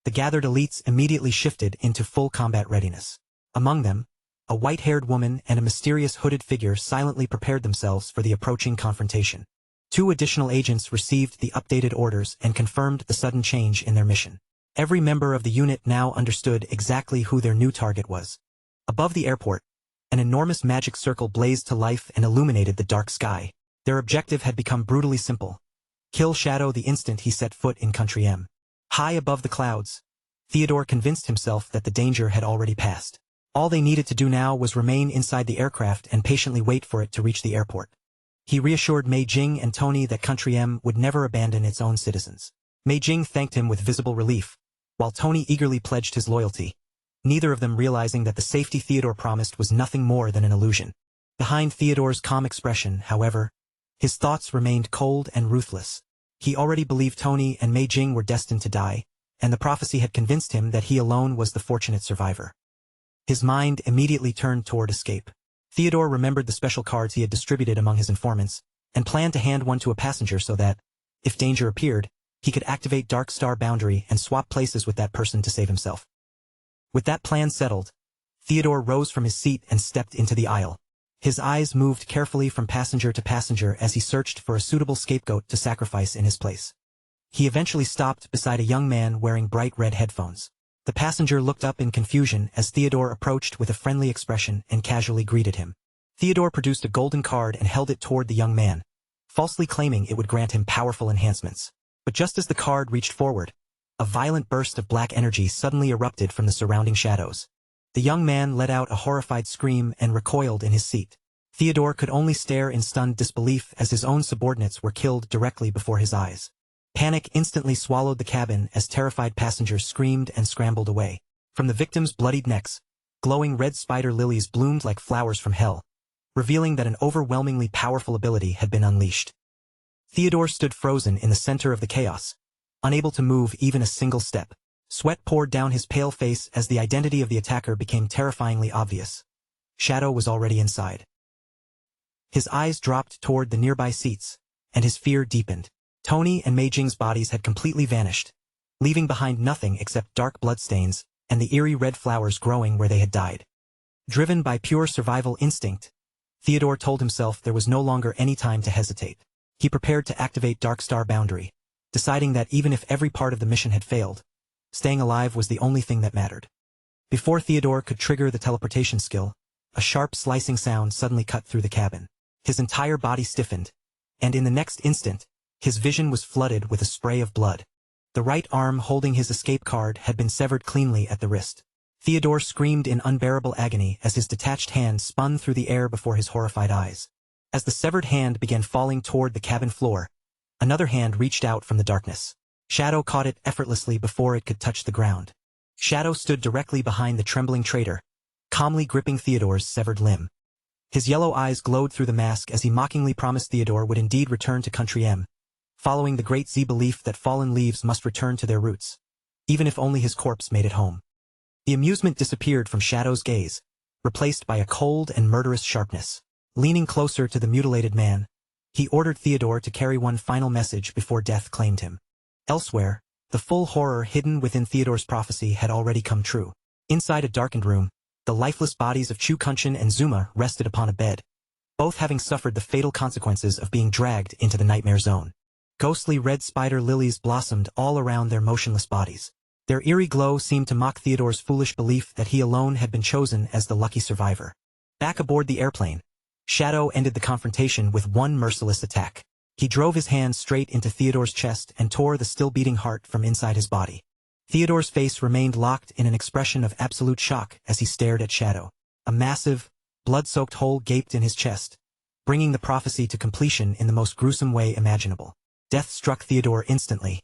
The gathered elites immediately shifted into full combat readiness. Among them, a white-haired woman and a mysterious hooded figure silently prepared themselves for the approaching confrontation. 2 additional agents received the updated orders and confirmed the sudden change in their mission. Every member of the unit now understood exactly who their new target was. Above the airport, an enormous magic circle blazed to life and illuminated the dark sky. Their objective had become brutally simple: kill Shadow the instant he set foot in Country M. High above the clouds, Theodore convinced himself that the danger had already passed. All they needed to do now was remain inside the aircraft and patiently wait for it to reach the airport. He reassured Mei Jing and Tony that Country M would never abandon its own citizens. Mei Jing thanked him with visible relief, while Tony eagerly pledged his loyalty, neither of them realizing that the safety Theodore promised was nothing more than an illusion. Behind Theodore's calm expression, however, his thoughts remained cold and ruthless. He already believed Tony and Mei Jing were destined to die, and the prophecy had convinced him that he alone was the fortunate survivor. His mind immediately turned toward escape. Theodore remembered the special cards he had distributed among his informants, and planned to hand one to a passenger so that, if danger appeared, he could activate Dark Star Boundary and swap places with that person to save himself. With that plan settled, Theodore rose from his seat and stepped into the aisle. His eyes moved carefully from passenger to passenger as he searched for a suitable scapegoat to sacrifice in his place. He eventually stopped beside a young man wearing bright red headphones. The passenger looked up in confusion as Theodore approached with a friendly expression and casually greeted him. Theodore produced a golden card and held it toward the young man, falsely claiming it would grant him powerful enhancements. But just as the card reached forward, a violent burst of black energy suddenly erupted from the surrounding shadows. The young man let out a horrified scream and recoiled in his seat. Theodore could only stare in stunned disbelief as his own subordinates were killed directly before his eyes. Panic instantly swallowed the cabin as terrified passengers screamed and scrambled away. From the victims' bloodied necks, glowing red spider lilies bloomed like flowers from hell, revealing that an overwhelmingly powerful ability had been unleashed. Theodore stood frozen in the center of the chaos, unable to move even a single step. Sweat poured down his pale face as the identity of the attacker became terrifyingly obvious. Shadow was already inside. His eyes dropped toward the nearby seats, and his fear deepened. Tony and Mei Jing's bodies had completely vanished, leaving behind nothing except dark bloodstains and the eerie red flowers growing where they had died. Driven by pure survival instinct, Theodore told himself there was no longer any time to hesitate. He prepared to activate Dark Star Boundary, deciding that even if every part of the mission had failed, staying alive was the only thing that mattered. Before Theodore could trigger the teleportation skill, a sharp slicing sound suddenly cut through the cabin. His entire body stiffened, and in the next instant, his vision was flooded with a spray of blood. The right arm holding his escape card had been severed cleanly at the wrist. Theodore screamed in unbearable agony as his detached hand spun through the air before his horrified eyes. As the severed hand began falling toward the cabin floor, another hand reached out from the darkness. Shadow caught it effortlessly before it could touch the ground. Shadow stood directly behind the trembling traitor, calmly gripping Theodore's severed limb. His yellow eyes glowed through the mask as he mockingly promised Theodore would indeed return to Country M, following the Great Z belief that fallen leaves must return to their roots, even if only his corpse made it home. The amusement disappeared from Shadow's gaze, replaced by a cold and murderous sharpness. Leaning closer to the mutilated man, he ordered Theodore to carry one final message before death claimed him. Elsewhere, the full horror hidden within Theodore's prophecy had already come true. Inside a darkened room, the lifeless bodies of Chu Kunshin and Zuma rested upon a bed, both having suffered the fatal consequences of being dragged into the nightmare zone. Ghostly red spider lilies blossomed all around their motionless bodies. Their eerie glow seemed to mock Theodore's foolish belief that he alone had been chosen as the lucky survivor. Back aboard the airplane, Shadow ended the confrontation with one merciless attack. He drove his hand straight into Theodore's chest and tore the still-beating heart from inside his body. Theodore's face remained locked in an expression of absolute shock as he stared at Shadow. A massive, blood-soaked hole gaped in his chest, bringing the prophecy to completion in the most gruesome way imaginable. Death struck Theodore instantly.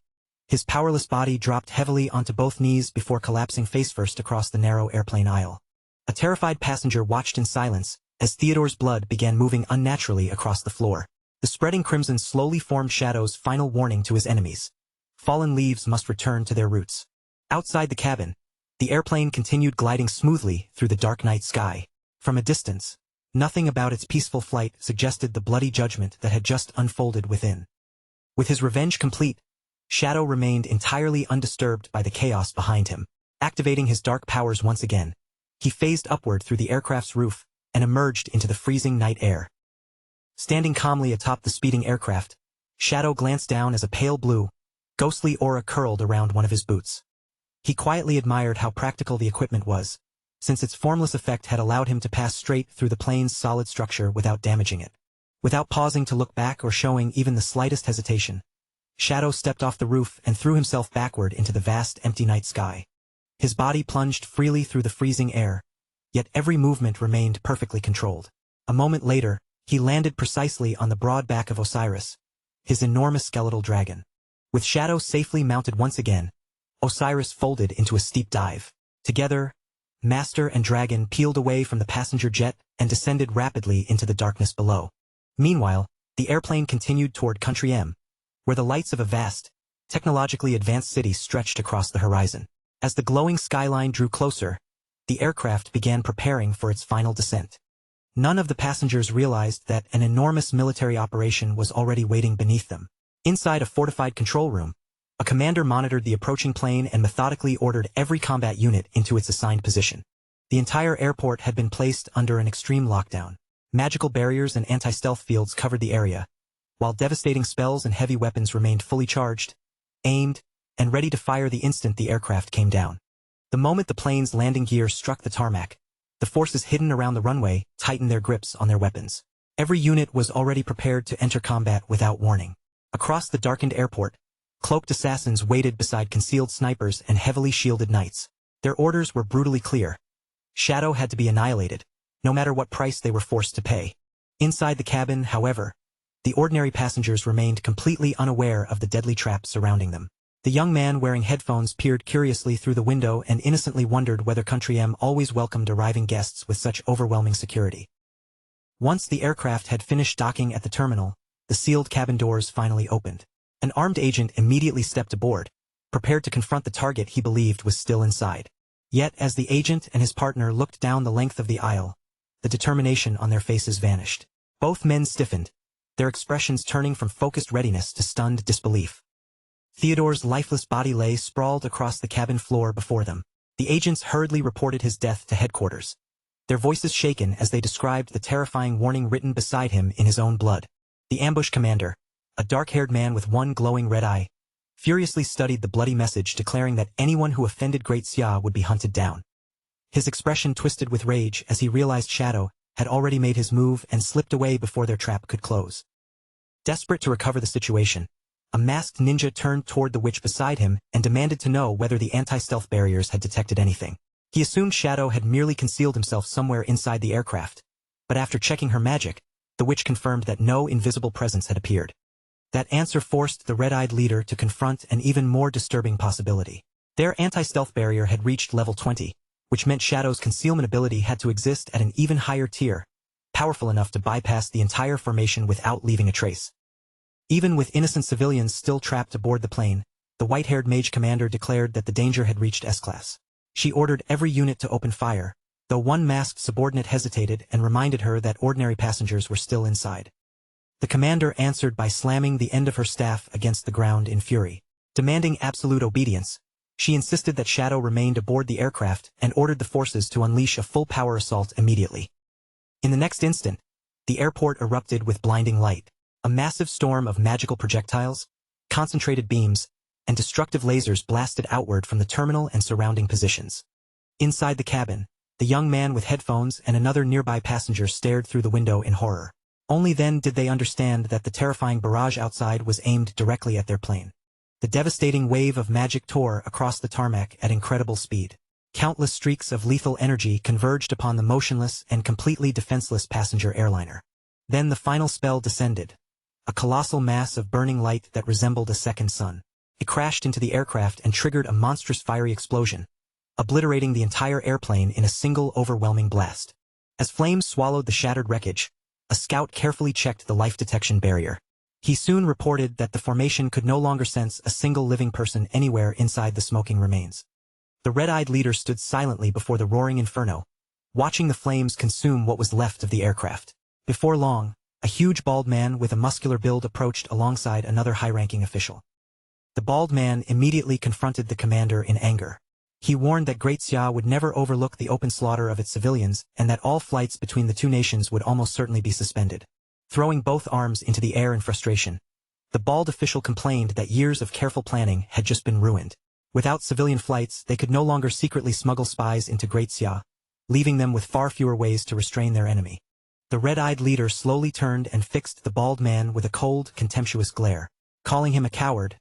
His powerless body dropped heavily onto both knees before collapsing face-first across the narrow airplane aisle. A terrified passenger watched in silence as Theodore's blood began moving unnaturally across the floor. The spreading crimson slowly formed Shadow's final warning to his enemies. Fallen leaves must return to their roots. Outside the cabin, the airplane continued gliding smoothly through the dark night sky. From a distance, nothing about its peaceful flight suggested the bloody judgment that had just unfolded within. With his revenge complete, Shadow remained entirely undisturbed by the chaos behind him. Activating his dark powers once again, he phased upward through the aircraft's roof and emerged into the freezing night air. Standing calmly atop the speeding aircraft, Shadow glanced down as a pale blue, ghostly aura curled around one of his boots. He quietly admired how practical the equipment was, since its formless effect had allowed him to pass straight through the plane's solid structure without damaging it. Without pausing to look back or showing even the slightest hesitation, Shadow stepped off the roof and threw himself backward into the vast empty night sky. His body plunged freely through the freezing air, yet every movement remained perfectly controlled. A moment later, he landed precisely on the broad back of Osiris, his enormous skeletal dragon. With Shadow safely mounted once again, Osiris folded into a steep dive. Together, Master and Dragon peeled away from the passenger jet and descended rapidly into the darkness below. Meanwhile, the airplane continued toward Country M, where the lights of a vast, technologically advanced city stretched across the horizon. As the glowing skyline drew closer, the aircraft began preparing for its final descent. None of the passengers realized that an enormous military operation was already waiting beneath them. Inside a fortified control room, a commander monitored the approaching plane and methodically ordered every combat unit into its assigned position. The entire airport had been placed under an extreme lockdown. Magical barriers and anti-stealth fields covered the area, while devastating spells and heavy weapons remained fully charged, aimed, and ready to fire the instant the aircraft came down. The moment the plane's landing gear struck the tarmac, the forces hidden around the runway tightened their grips on their weapons. Every unit was already prepared to enter combat without warning. Across the darkened airport, Cloaked assassins waited beside concealed snipers and heavily shielded knights. Their orders were brutally clear. Shadow had to be annihilated, no matter what price they were forced to pay. Inside the cabin, however, the ordinary passengers remained completely unaware of the deadly trap surrounding them. The young man wearing headphones peered curiously through the window and innocently wondered whether Country M always welcomed arriving guests with such overwhelming security. Once the aircraft had finished docking at the terminal, the sealed cabin doors finally opened. An armed agent immediately stepped aboard, prepared to confront the target he believed was still inside. Yet as the agent and his partner looked down the length of the aisle, the determination on their faces vanished. Both men stiffened, their expressions turning from focused readiness to stunned disbelief. Theodore's lifeless body lay sprawled across the cabin floor before them. The agents hurriedly reported his death to headquarters, their voices shaken as they described the terrifying warning written beside him in his own blood. The ambush commander, a dark-haired man with one glowing red eye, furiously studied the bloody message declaring that anyone who offended Great Xia would be hunted down. His expression twisted with rage as he realized Shadow had already made his move and slipped away before their trap could close. Desperate to recover the situation, a masked ninja turned toward the witch beside him and demanded to know whether the anti-stealth barriers had detected anything. He assumed Shadow had merely concealed himself somewhere inside the aircraft, but after checking her magic, the witch confirmed that no invisible presence had appeared. That answer forced the red-eyed leader to confront an even more disturbing possibility. Their anti-stealth barrier had reached level 20, which meant Shadow's concealment ability had to exist at an even higher tier, powerful enough to bypass the entire formation without leaving a trace. Even with innocent civilians still trapped aboard the plane, the white-haired mage commander declared that the danger had reached S-class. She ordered every unit to open fire, though one masked subordinate hesitated and reminded her that ordinary passengers were still inside. The commander answered by slamming the end of her staff against the ground in fury. Demanding absolute obedience, she insisted that Shadow remained aboard the aircraft and ordered the forces to unleash a full-power assault immediately. In the next instant, the airport erupted with blinding light. A massive storm of magical projectiles, concentrated beams, and destructive lasers blasted outward from the terminal and surrounding positions. Inside the cabin, the young man with headphones and another nearby passenger stared through the window in horror. Only then did they understand that the terrifying barrage outside was aimed directly at their plane. The devastating wave of magic tore across the tarmac at incredible speed. Countless streaks of lethal energy converged upon the motionless and completely defenseless passenger airliner. Then the final spell descended. A colossal mass of burning light that resembled a second sun. It crashed into the aircraft and triggered a monstrous fiery explosion, obliterating the entire airplane in a single overwhelming blast. As flames swallowed the shattered wreckage, a scout carefully checked the life detection barrier. He soon reported that the formation could no longer sense a single living person anywhere inside the smoking remains. The red-eyed leader stood silently before the roaring inferno, watching the flames consume what was left of the aircraft. Before long, a huge bald man with a muscular build approached alongside another high-ranking official. The bald man immediately confronted the commander in anger. He warned that Great Xia would never overlook the open slaughter of its civilians and that all flights between the two nations would almost certainly be suspended. Throwing both arms into the air in frustration, the bald official complained that years of careful planning had just been ruined. Without civilian flights, they could no longer secretly smuggle spies into Great Xia, leaving them with far fewer ways to restrain their enemy. The red-eyed leader slowly turned and fixed the bald man with a cold, contemptuous glare. Calling him a coward,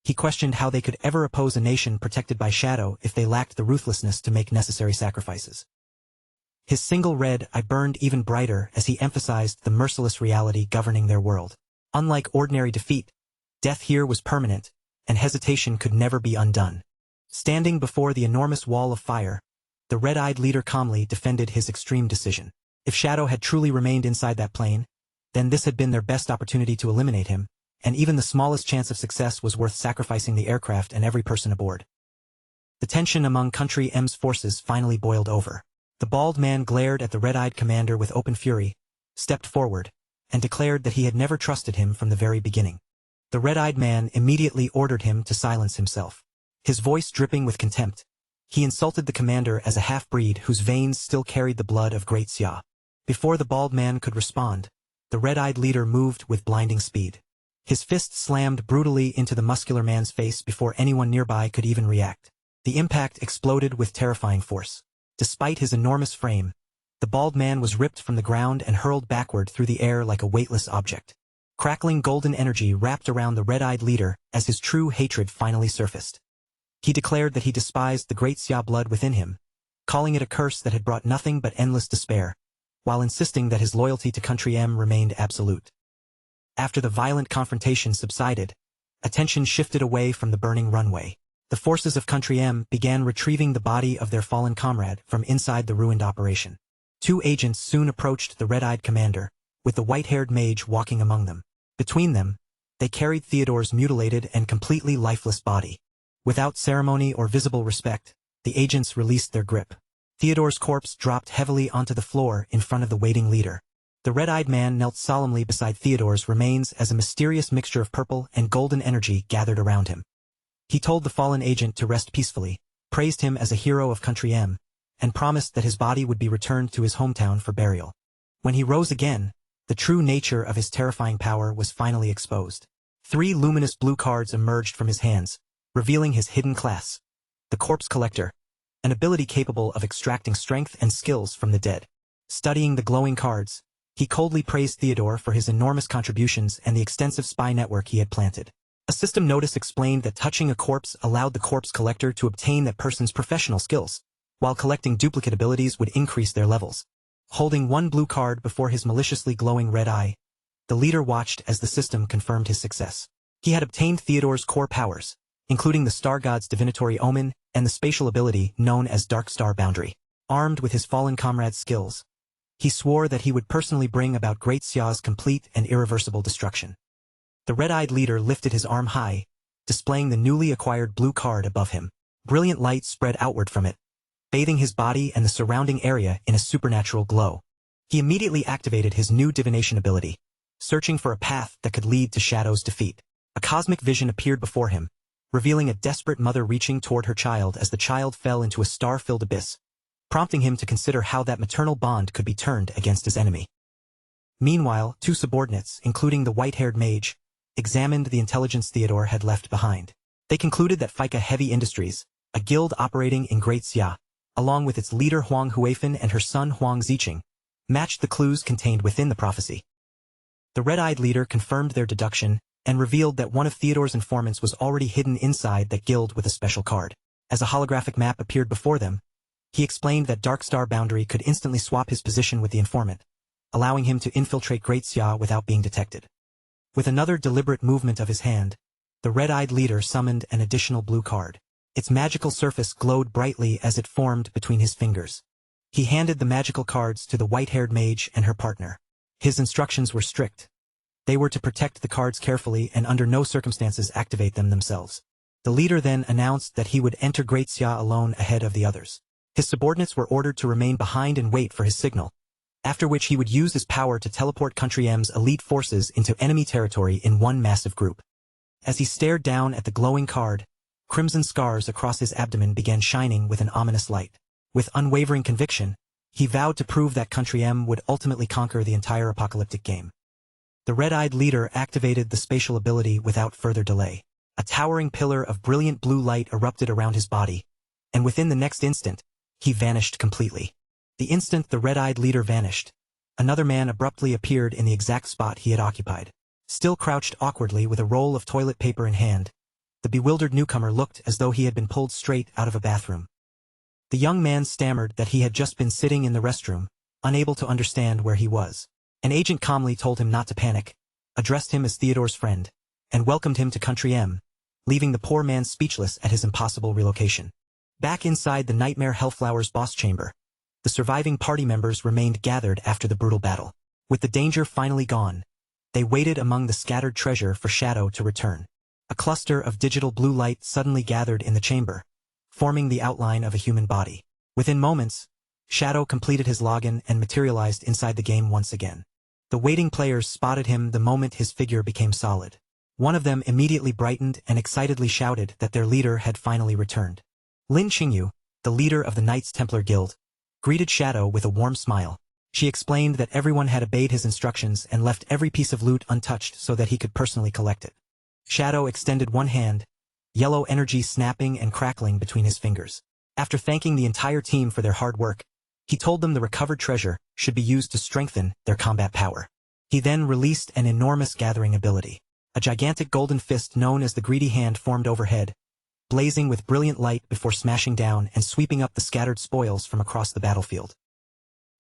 he questioned how they could ever oppose a nation protected by Shadow if they lacked the ruthlessness to make necessary sacrifices. His single red eye burned even brighter as he emphasized the merciless reality governing their world. Unlike ordinary defeat, death here was permanent, and hesitation could never be undone. Standing before the enormous wall of fire, the red-eyed leader calmly defended his extreme decision. If Shadow had truly remained inside that plane, then this had been their best opportunity to eliminate him, and even the smallest chance of success was worth sacrificing the aircraft and every person aboard. The tension among Country M's forces finally boiled over. The bald man glared at the red-eyed commander with open fury, stepped forward, and declared that he had never trusted him from the very beginning. The red-eyed man immediately ordered him to silence himself. His voice dripping with contempt, he insulted the commander as a half-breed whose veins still carried the blood of Great Xia. Before the bald man could respond, the red-eyed leader moved with blinding speed. His fist slammed brutally into the muscular man's face before anyone nearby could even react. The impact exploded with terrifying force. Despite his enormous frame, the bald man was ripped from the ground and hurled backward through the air like a weightless object. Crackling golden energy wrapped around the red-eyed leader as his true hatred finally surfaced. He declared that he despised the great Xia blood within him, calling it a curse that had brought nothing but endless despair, while insisting that his loyalty to Country M remained absolute. After the violent confrontation subsided, attention shifted away from the burning runway. The forces of Country M began retrieving the body of their fallen comrade from inside the ruined operation. 2 agents soon approached the red-eyed commander, with the white-haired mage walking among them. Between them, they carried Theodore's mutilated and completely lifeless body. Without ceremony or visible respect, the agents released their grip. Theodore's corpse dropped heavily onto the floor in front of the waiting leader. The red-eyed man knelt solemnly beside Theodore's remains as a mysterious mixture of purple and golden energy gathered around him. He told the fallen agent to rest peacefully, praised him as a hero of Country M, and promised that his body would be returned to his hometown for burial. When he rose again, the true nature of his terrifying power was finally exposed. 3 luminous blue cards emerged from his hands, revealing his hidden class, the Corpse Collector, an ability capable of extracting strength and skills from the dead. Studying the glowing cards, he coldly praised Theodore for his enormous contributions and the extensive spy network he had planted. A system notice explained that touching a corpse allowed the Corpse Collector to obtain that person's professional skills, while collecting duplicate abilities would increase their levels. Holding 1 blue card before his maliciously glowing red eye, the leader watched as the system confirmed his success. He had obtained Theodore's core powers, including the Star God's divinatory omen and the spatial ability known as Dark Star Boundary. Armed with his fallen comrade's skills, he swore that he would personally bring about Great Xia's complete and irreversible destruction. The red-eyed leader lifted his arm high, displaying the newly acquired blue card above him. Brilliant light spread outward from it, bathing his body and the surrounding area in a supernatural glow. He immediately activated his new divination ability, searching for a path that could lead to Shadow's defeat. A cosmic vision appeared before him, revealing a desperate mother reaching toward her child as the child fell into a star-filled abyss, prompting him to consider how that maternal bond could be turned against his enemy. Meanwhile, 2 subordinates, including the white-haired mage, examined the intelligence Theodore had left behind. They concluded that Fika Heavy Industries, a guild operating in Great Xia, along with its leader Huang Huifan and her son Huang Ziqing, matched the clues contained within the prophecy. The red-eyed leader confirmed their deduction and revealed that one of Theodore's informants was already hidden inside that guild with a special card. As a holographic map appeared before them, he explained that Dark Star Boundary could instantly swap his position with the informant, allowing him to infiltrate Great Xia without being detected. With another deliberate movement of his hand, the red-eyed leader summoned an additional blue card. Its magical surface glowed brightly as it formed between his fingers. He handed the magical cards to the white-haired mage and her partner. His instructions were strict. They were to protect the cards carefully and under no circumstances activate them themselves. The leader then announced that he would enter Great Xia alone ahead of the others. His subordinates were ordered to remain behind and wait for his signal, after which he would use his power to teleport Country M's elite forces into enemy territory in one massive group. As he stared down at the glowing card, crimson scars across his abdomen began shining with an ominous light. With unwavering conviction, he vowed to prove that Country M would ultimately conquer the entire apocalyptic game. The red-eyed leader activated the spatial ability without further delay. A towering pillar of brilliant blue light erupted around his body, and within the next instant, he vanished completely. The instant the red-eyed leader vanished, another man abruptly appeared in the exact spot he had occupied. Still crouched awkwardly with a roll of toilet paper in hand, the bewildered newcomer looked as though he had been pulled straight out of a bathroom. The young man stammered that he had just been sitting in the restroom, unable to understand where he was. An agent calmly told him not to panic, addressed him as Theodore's friend, and welcomed him to Country M, leaving the poor man speechless at his impossible relocation. Back inside the Nightmare Hellflower's boss chamber, the surviving party members remained gathered after the brutal battle. With the danger finally gone, they waited among the scattered treasure for Shadow to return. A cluster of digital blue light suddenly gathered in the chamber, forming the outline of a human body. Within moments, Shadow completed his login and materialized inside the game once again. The waiting players spotted him the moment his figure became solid. One of them immediately brightened and excitedly shouted that their leader had finally returned. Lin Qingyu, the leader of the Knights Templar Guild, greeted Shadow with a warm smile. She explained that everyone had obeyed his instructions and left every piece of loot untouched so that he could personally collect it. Shadow extended one hand, yellow energy snapping and crackling between his fingers. After thanking the entire team for their hard work, he told them the recovered treasure should be used to strengthen their combat power. He then released an enormous gathering ability. A gigantic golden fist known as the Greedy Hand formed overhead, blazing with brilliant light before smashing down and sweeping up the scattered spoils from across the battlefield.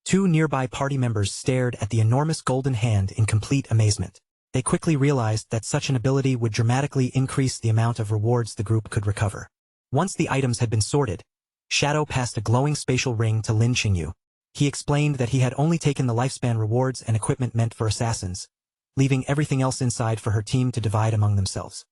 Two nearby party members stared at the enormous golden hand in complete amazement. They quickly realized that such an ability would dramatically increase the amount of rewards the group could recover. Once the items had been sorted, Shadow passed a glowing spatial ring to Lin Qingyu. He explained that he had only taken the lifespan rewards and equipment meant for assassins, leaving everything else inside for her team to divide among themselves.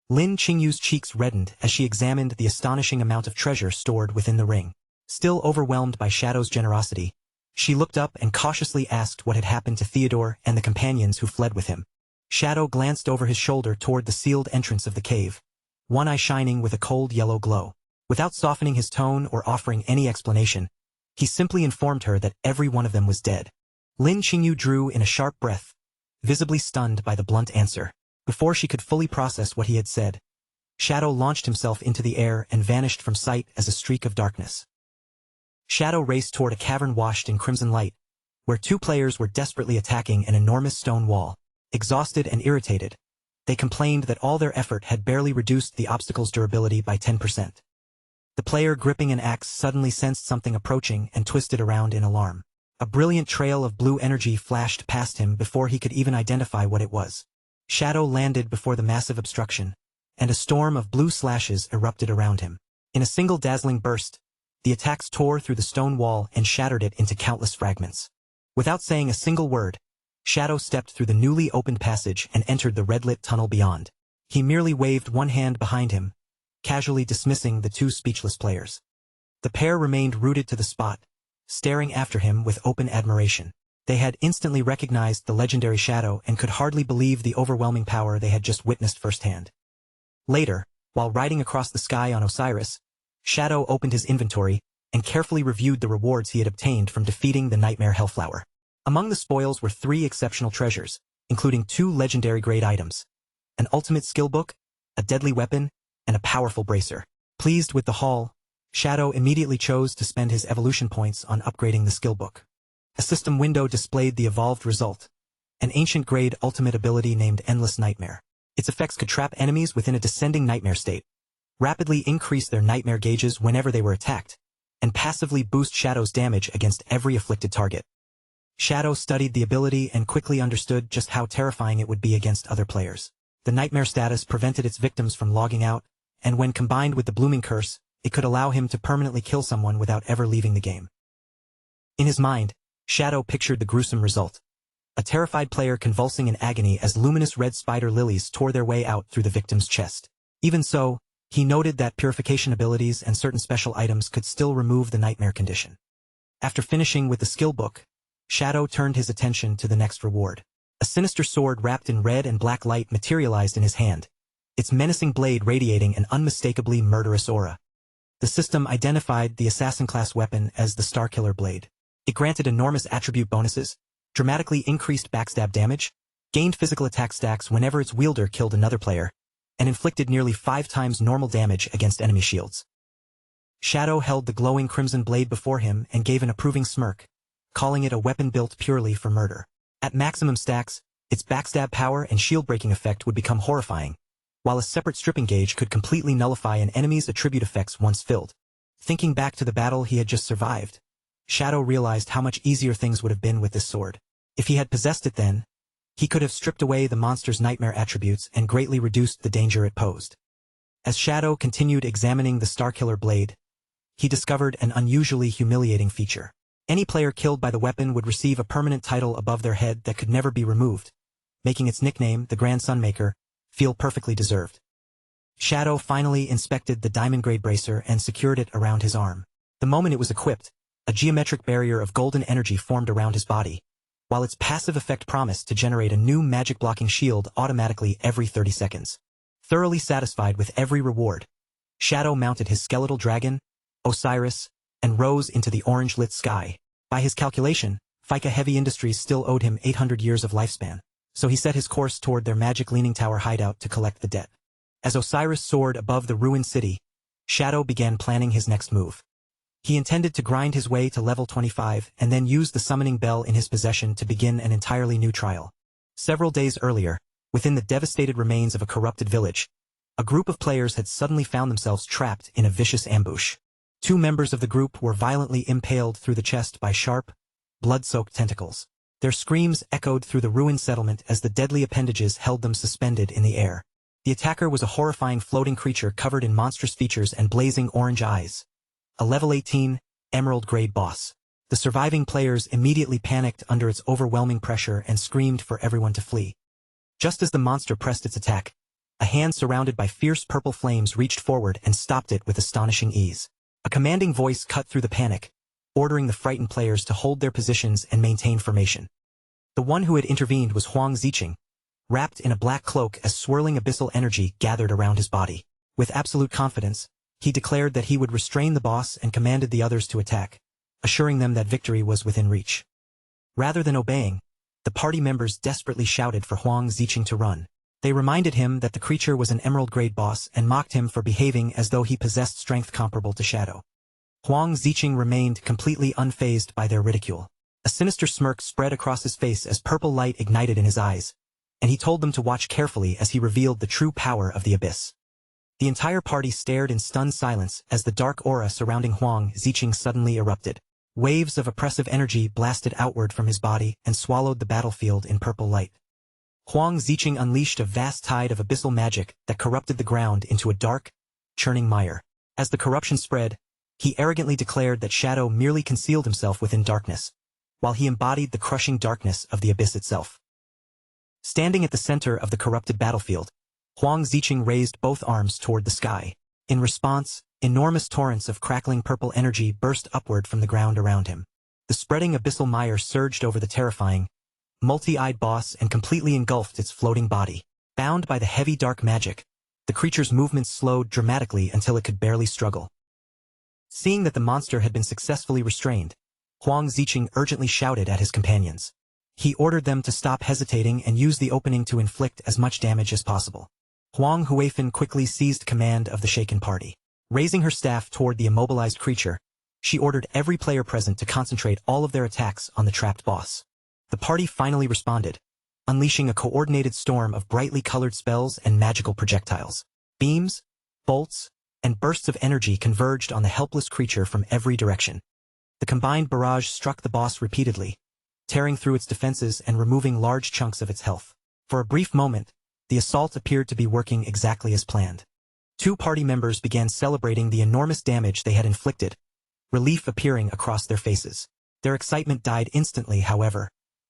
Lin Qingyu's cheeks reddened as she examined the astonishing amount of treasure stored within the ring. Still overwhelmed by Shadow's generosity, she looked up and cautiously asked what had happened to Theodore and the companions who fled with him. Shadow glanced over his shoulder toward the sealed entrance of the cave, one eye shining with a cold yellow glow. Without softening his tone or offering any explanation, he simply informed her that every one of them was dead. Lin Qingyu drew in a sharp breath, visibly stunned by the blunt answer. Before she could fully process what he had said, Shadow launched himself into the air and vanished from sight as a streak of darkness. Shadow raced toward a cavern washed in crimson light, where two players were desperately attacking an enormous stone wall. Exhausted and irritated, they complained that all their effort had barely reduced the obstacle's durability by 10%. The player gripping an axe suddenly sensed something approaching and twisted around in alarm. A brilliant trail of blue energy flashed past him before he could even identify what it was. Shadow landed before the massive obstruction, and a storm of blue slashes erupted around him. In a single dazzling burst, the attacks tore through the stone wall and shattered it into countless fragments. Without saying a single word, Shadow stepped through the newly opened passage and entered the red-lit tunnel beyond. He merely waved one hand behind him, casually dismissing the two speechless players. The pair remained rooted to the spot, staring after him with open admiration. They had instantly recognized the legendary Shadow and could hardly believe the overwhelming power they had just witnessed firsthand. Later, while riding across the sky on Osiris, Shadow opened his inventory and carefully reviewed the rewards he had obtained from defeating the Nightmare Hellflower. Among the spoils were 3 exceptional treasures, including 2 legendary-grade items, an ultimate skill book, a deadly weapon, and a powerful bracer. Pleased with the haul, Shadow immediately chose to spend his evolution points on upgrading the skill book. A system window displayed the evolved result, an ancient-grade ultimate ability named Endless Nightmare. Its effects could trap enemies within a descending nightmare state, rapidly increase their nightmare gauges whenever they were attacked, and passively boost Shadow's damage against every afflicted target. Shadow studied the ability and quickly understood just how terrifying it would be against other players. The nightmare status prevented its victims from logging out, and when combined with the blooming curse, it could allow him to permanently kill someone without ever leaving the game. In his mind, Shadow pictured the gruesome result. A terrified player convulsing in agony as luminous red spider lilies tore their way out through the victim's chest. Even so, he noted that purification abilities and certain special items could still remove the nightmare condition. After finishing with the skill book, Shadow turned his attention to the next reward. A sinister sword wrapped in red and black light materialized in his hand, its menacing blade radiating an unmistakably murderous aura. The system identified the assassin-class weapon as the Starkiller Blade. It granted enormous attribute bonuses, dramatically increased backstab damage, gained physical attack stacks whenever its wielder killed another player, and inflicted nearly 5 times normal damage against enemy shields. Shadow held the glowing crimson blade before him and gave an approving smirk, calling it a weapon built purely for murder. At maximum stacks, its backstab power and shield-breaking effect would become horrifying, while a separate stripping gauge could completely nullify an enemy's attribute effects once filled. Thinking back to the battle he had just survived, Shadow realized how much easier things would have been with this sword. If he had possessed it then, he could have stripped away the monster's nightmare attributes and greatly reduced the danger it posed. As Shadow continued examining the Starkiller Blade, he discovered an unusually humiliating feature. Any player killed by the weapon would receive a permanent title above their head that could never be removed, making its nickname, the Grand Sunmaker, feel perfectly deserved. Shadow finally inspected the diamond-grade bracer and secured it around his arm. The moment it was equipped, a geometric barrier of golden energy formed around his body, while its passive effect promised to generate a new magic-blocking shield automatically every 30 seconds. Thoroughly satisfied with every reward, Shadow mounted his skeletal dragon, Osiris, and rose into the orange-lit sky. By his calculation, Fika Heavy Industries still owed him 800 years of lifespan, so he set his course toward their magic leaning tower hideout to collect the debt. As Osiris soared above the ruined city, Shadow began planning his next move. He intended to grind his way to level 25 and then use the summoning bell in his possession to begin an entirely new trial. Several days earlier, within the devastated remains of a corrupted village, a group of players had suddenly found themselves trapped in a vicious ambush. Two members of the group were violently impaled through the chest by sharp, blood-soaked tentacles. Their screams echoed through the ruined settlement as the deadly appendages held them suspended in the air. The attacker was a horrifying floating creature covered in monstrous features and blazing orange eyes. A level 18, emerald-grade boss. The surviving players immediately panicked under its overwhelming pressure and screamed for everyone to flee. Just as the monster pressed its attack, a hand surrounded by fierce purple flames reached forward and stopped it with astonishing ease. A commanding voice cut through the panic, ordering the frightened players to hold their positions and maintain formation. The one who had intervened was Huang Ziqing, wrapped in a black cloak as swirling abyssal energy gathered around his body. With absolute confidence, he declared that he would restrain the boss and commanded the others to attack, assuring them that victory was within reach. Rather than obeying, the party members desperately shouted for Huang Ziqing to run. They reminded him that the creature was an emerald-grade boss and mocked him for behaving as though he possessed strength comparable to Shadow. Huang Ziqing remained completely unfazed by their ridicule. A sinister smirk spread across his face as purple light ignited in his eyes, and he told them to watch carefully as he revealed the true power of the abyss. The entire party stared in stunned silence as the dark aura surrounding Huang Ziqing suddenly erupted. Waves of oppressive energy blasted outward from his body and swallowed the battlefield in purple light. Huang Ziqing unleashed a vast tide of abyssal magic that corrupted the ground into a dark, churning mire. As the corruption spread, he arrogantly declared that Shadow merely concealed himself within darkness, while he embodied the crushing darkness of the abyss itself. Standing at the center of the corrupted battlefield, Huang Ziqing raised both arms toward the sky. In response, enormous torrents of crackling purple energy burst upward from the ground around him. The spreading abyssal mire surged over the terrifying, multi-eyed boss and completely engulfed its floating body. Bound by the heavy dark magic, the creature's movements slowed dramatically until it could barely struggle. Seeing that the monster had been successfully restrained, Huang Ziqing urgently shouted at his companions. He ordered them to stop hesitating and use the opening to inflict as much damage as possible. Huang Huifan quickly seized command of the shaken party. Raising her staff toward the immobilized creature, she ordered every player present to concentrate all of their attacks on the trapped boss. The party finally responded, unleashing a coordinated storm of brightly colored spells and magical projectiles. Beams, bolts, and bursts of energy converged on the helpless creature from every direction. The combined barrage struck the boss repeatedly, tearing through its defenses and removing large chunks of its health. For a brief moment, the assault appeared to be working exactly as planned. Two party members began celebrating the enormous damage they had inflicted, relief appearing across their faces. Their excitement died instantly, however,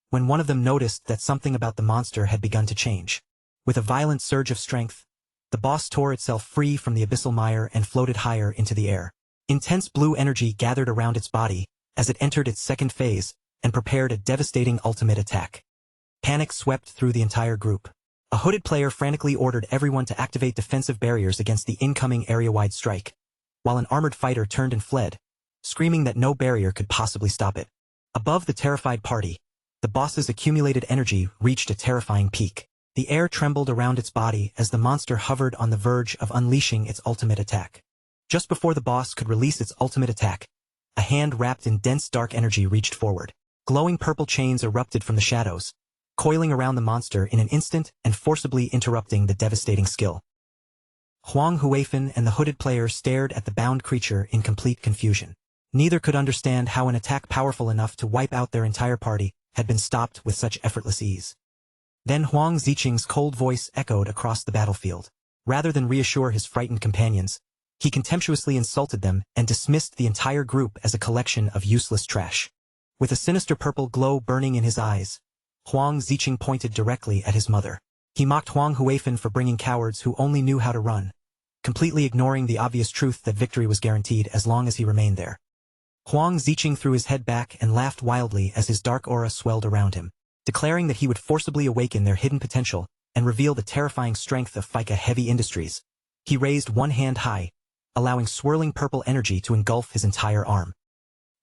when one of them noticed that something about the monster had begun to change. With a violent surge of strength, the boss tore itself free from the abyssal mire and floated higher into the air. Intense blue energy gathered around its body as it entered its second phase and prepared a devastating ultimate attack. Panic swept through the entire group. A hooded player frantically ordered everyone to activate defensive barriers against the incoming area-wide strike, while an armored fighter turned and fled, screaming that no barrier could possibly stop it. Above the terrified party, the boss's accumulated energy reached a terrifying peak. The air trembled around its body as the monster hovered on the verge of unleashing its ultimate attack. Just before the boss could release its ultimate attack, a hand wrapped in dense dark energy reached forward. Glowing purple chains erupted from the shadows, coiling around the monster in an instant and forcibly interrupting the devastating skill. Huang Huifan and the hooded player stared at the bound creature in complete confusion. Neither could understand how an attack powerful enough to wipe out their entire party had been stopped with such effortless ease. Then Huang Ziqing's cold voice echoed across the battlefield. Rather than reassure his frightened companions, he contemptuously insulted them and dismissed the entire group as a collection of useless trash. With a sinister purple glow burning in his eyes, Huang Ziqing pointed directly at his mother. He mocked Huang Huifan for bringing cowards who only knew how to run, completely ignoring the obvious truth that victory was guaranteed as long as he remained there. Huang Ziqing threw his head back and laughed wildly as his dark aura swelled around him, declaring that he would forcibly awaken their hidden potential and reveal the terrifying strength of Fika Heavy Industries. He raised one hand high, allowing swirling purple energy to engulf his entire arm.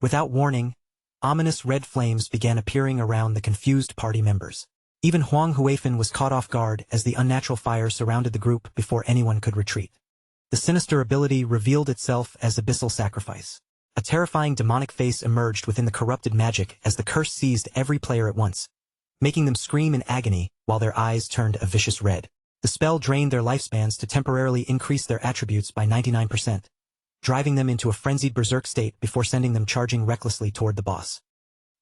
Without warning, ominous red flames began appearing around the confused party members. Even Huang Huifan was caught off guard as the unnatural fire surrounded the group before anyone could retreat. The sinister ability revealed itself as Abyssal Sacrifice. A terrifying demonic face emerged within the corrupted magic as the curse seized every player at once, making them scream in agony while their eyes turned a vicious red. The spell drained their lifespans to temporarily increase their attributes by 99%, driving them into a frenzied berserk state before sending them charging recklessly toward the boss.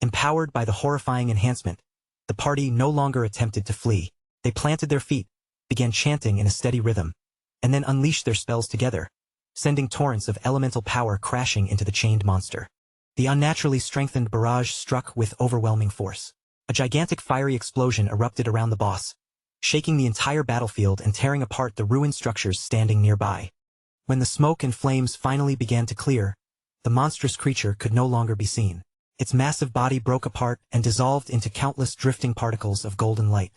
Empowered by the horrifying enhancement, the party no longer attempted to flee. They planted their feet, began chanting in a steady rhythm, and then unleashed their spells together, sending torrents of elemental power crashing into the chained monster. The unnaturally strengthened barrage struck with overwhelming force. A gigantic fiery explosion erupted around the boss, shaking the entire battlefield and tearing apart the ruined structures standing nearby. When the smoke and flames finally began to clear, the monstrous creature could no longer be seen. Its massive body broke apart and dissolved into countless drifting particles of golden light.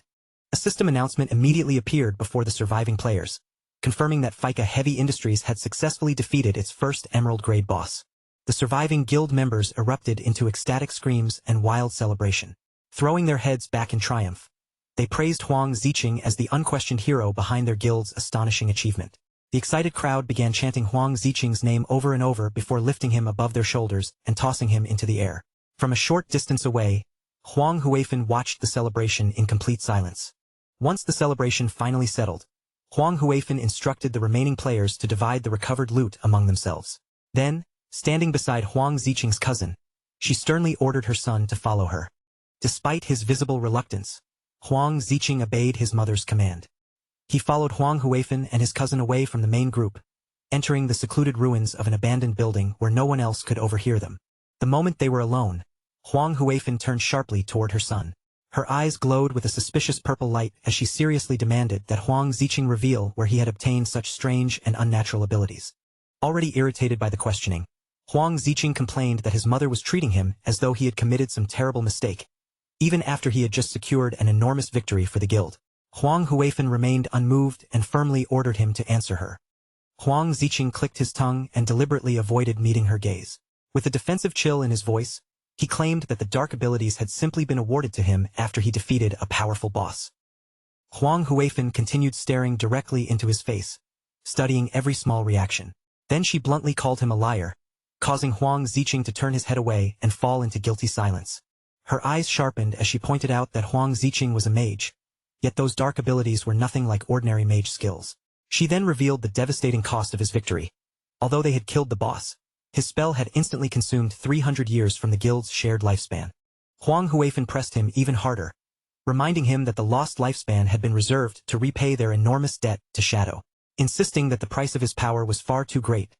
A system announcement immediately appeared before the surviving players, confirming that FICA Heavy Industries had successfully defeated its first Emerald-grade boss. The surviving guild members erupted into ecstatic screams and wild celebration. Throwing their heads back in triumph, they praised Huang Ziqing as the unquestioned hero behind their guild's astonishing achievement. The excited crowd began chanting Huang Ziqing's name over and over before lifting him above their shoulders and tossing him into the air. From a short distance away, Huang Huifan watched the celebration in complete silence. Once the celebration finally settled, Huang Huifan instructed the remaining players to divide the recovered loot among themselves. Then, standing beside Huang Ziqing's cousin, she sternly ordered her son to follow her. Despite his visible reluctance, Huang Ziqing obeyed his mother's command. He followed Huang Huifan and his cousin away from the main group, entering the secluded ruins of an abandoned building where no one else could overhear them. The moment they were alone, Huang Huifan turned sharply toward her son. Her eyes glowed with a suspicious purple light as she seriously demanded that Huang Ziqing reveal where he had obtained such strange and unnatural abilities. Already irritated by the questioning, Huang Ziqing complained that his mother was treating him as though he had committed some terrible mistake, even after he had just secured an enormous victory for the guild. Huang Huifan remained unmoved and firmly ordered him to answer her. Huang Ziqing clicked his tongue and deliberately avoided meeting her gaze. With a defensive chill in his voice, he claimed that the dark abilities had simply been awarded to him after he defeated a powerful boss. Huang Huifan continued staring directly into his face, studying every small reaction. Then she bluntly called him a liar, causing Huang Ziqing to turn his head away and fall into guilty silence. Her eyes sharpened as she pointed out that Huang Ziqing was a mage, yet those dark abilities were nothing like ordinary mage skills. She then revealed the devastating cost of his victory. Although they had killed the boss, his spell had instantly consumed 300 years from the guild's shared lifespan. Huang Huifan pressed him even harder, reminding him that the lost lifespan had been reserved to repay their enormous debt to Shadow. Insisting that the price of his power was far too great,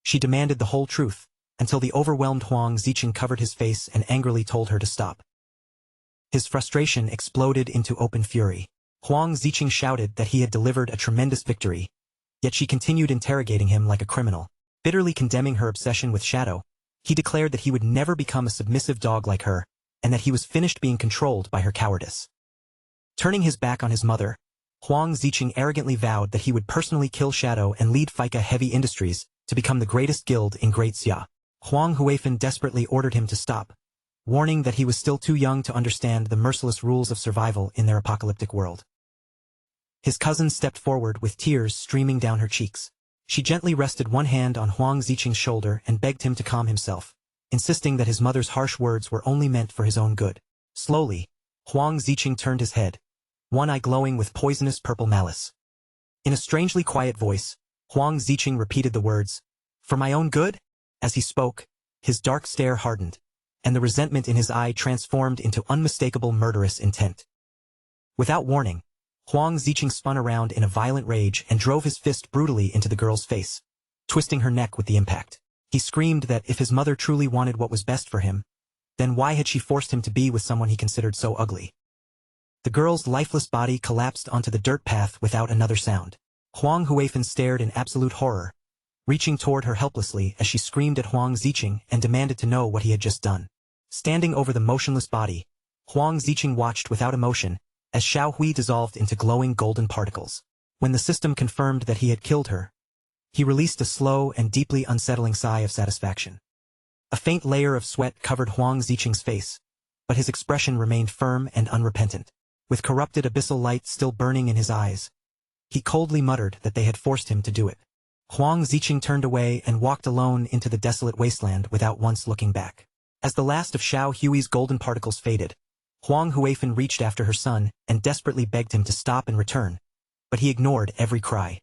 she demanded the whole truth, until the overwhelmed Huang Ziqing covered his face and angrily told her to stop. His frustration exploded into open fury. Huang Ziqing shouted that he had delivered a tremendous victory, yet she continued interrogating him like a criminal. Bitterly condemning her obsession with Shadow, he declared that he would never become a submissive dog like her, and that he was finished being controlled by her cowardice. Turning his back on his mother, Huang Ziqing arrogantly vowed that he would personally kill Shadow and lead FICA Heavy Industries to become the greatest guild in Great Xia. Huang Huifan desperately ordered him to stop, warning that he was still too young to understand the merciless rules of survival in their apocalyptic world. His cousin stepped forward with tears streaming down her cheeks. She gently rested one hand on Huang Ziqing's shoulder and begged him to calm himself, insisting that his mother's harsh words were only meant for his own good. Slowly, Huang Ziqing turned his head, one eye glowing with poisonous purple malice. In a strangely quiet voice, Huang Ziqing repeated the words, "For my own good?" As he spoke, his dark stare hardened, and the resentment in his eye transformed into unmistakable murderous intent. Without warning, Huang Ziqing spun around in a violent rage and drove his fist brutally into the girl's face, twisting her neck with the impact. He screamed that if his mother truly wanted what was best for him, then why had she forced him to be with someone he considered so ugly? The girl's lifeless body collapsed onto the dirt path without another sound. Huang Huifan stared in absolute horror, reaching toward her helplessly as she screamed at Huang Ziqing and demanded to know what he had just done. Standing over the motionless body, Huang Ziqing watched without emotion as Xiao Hui dissolved into glowing golden particles. When the system confirmed that he had killed her, he released a slow and deeply unsettling sigh of satisfaction. A faint layer of sweat covered Huang Ziqing's face, but his expression remained firm and unrepentant. With corrupted abyssal light still burning in his eyes, he coldly muttered that they had forced him to do it. Huang Ziqing turned away and walked alone into the desolate wasteland without once looking back. As the last of Xiao Hui's golden particles faded, Huang Huifan reached after her son and desperately begged him to stop and return, but he ignored every cry.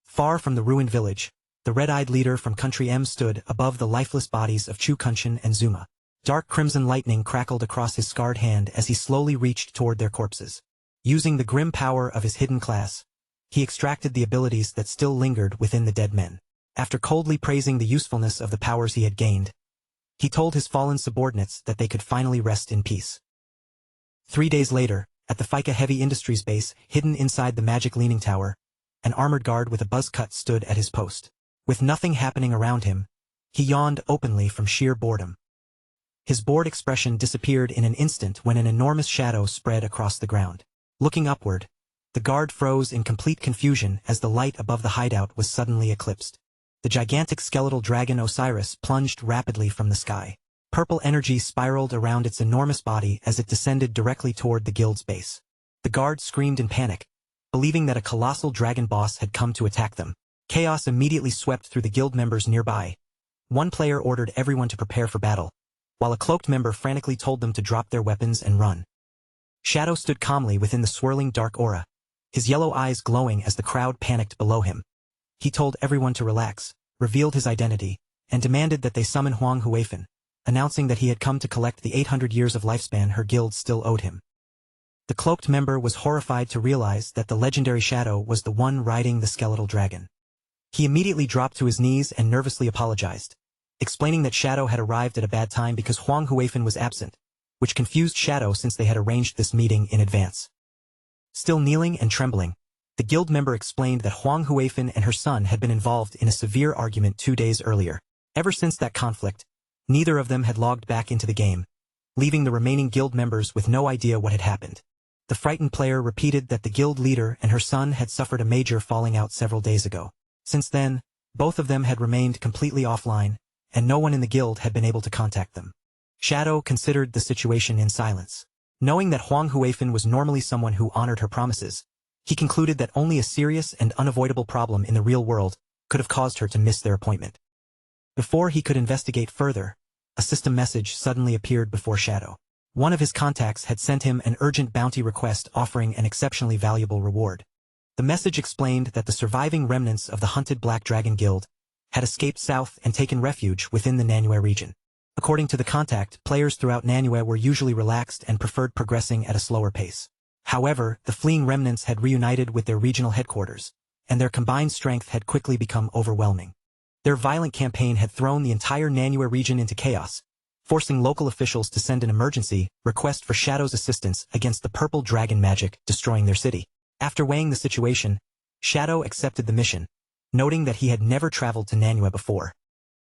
Far from the ruined village, the red-eyed leader from Country M stood above the lifeless bodies of Chu Kunshan and Zuma. Dark crimson lightning crackled across his scarred hand as he slowly reached toward their corpses. Using the grim power of his hidden class, he extracted the abilities that still lingered within the dead men. After coldly praising the usefulness of the powers he had gained, he told his fallen subordinates that they could finally rest in peace. 3 days later, at the FICA Heavy Industries base, hidden inside the magic leaning tower, an armored guard with a buzz cut stood at his post. With nothing happening around him, he yawned openly from sheer boredom. His bored expression disappeared in an instant when an enormous shadow spread across the ground. Looking upward, the guard froze in complete confusion as the light above the hideout was suddenly eclipsed. The gigantic skeletal dragon Osiris plunged rapidly from the sky. Purple energy spiraled around its enormous body as it descended directly toward the guild's base. The guard screamed in panic, believing that a colossal dragon boss had come to attack them. Chaos immediately swept through the guild members nearby. One player ordered everyone to prepare for battle, while a cloaked member frantically told them to drop their weapons and run. Shadow stood calmly within the swirling dark aura, his yellow eyes glowing as the crowd panicked below him. He told everyone to relax, revealed his identity, and demanded that they summon Huang Huifan, announcing that he had come to collect the 800 years of lifespan her guild still owed him. The cloaked member was horrified to realize that the legendary Shadow was the one riding the skeletal dragon. He immediately dropped to his knees and nervously apologized, explaining that Shadow had arrived at a bad time because Huang Huifan was absent, which confused Shadow since they had arranged this meeting in advance. Still kneeling and trembling, the guild member explained that Huang Huifan and her son had been involved in a severe argument 2 days earlier. Ever since that conflict, neither of them had logged back into the game, leaving the remaining guild members with no idea what had happened. The frightened player repeated that the guild leader and her son had suffered a major falling out several days ago. Since then, both of them had remained completely offline, and no one in the guild had been able to contact them. Shadow considered the situation in silence. Knowing that Huang Huifan was normally someone who honored her promises, he concluded that only a serious and unavoidable problem in the real world could have caused her to miss their appointment. Before he could investigate further, a system message suddenly appeared before Shadow. One of his contacts had sent him an urgent bounty request offering an exceptionally valuable reward. The message explained that the surviving remnants of the hunted Black Dragon Guild had escaped south and taken refuge within the Manhwa region. According to the contact, players throughout Manhwa were usually relaxed and preferred progressing at a slower pace. However, the fleeing remnants had reunited with their regional headquarters, and their combined strength had quickly become overwhelming. Their violent campaign had thrown the entire Manhwa region into chaos, forcing local officials to send an emergency request for Shadow's assistance against the purple dragon magic destroying their city. After weighing the situation, Shadow accepted the mission, noting that he had never traveled to Manhwa before.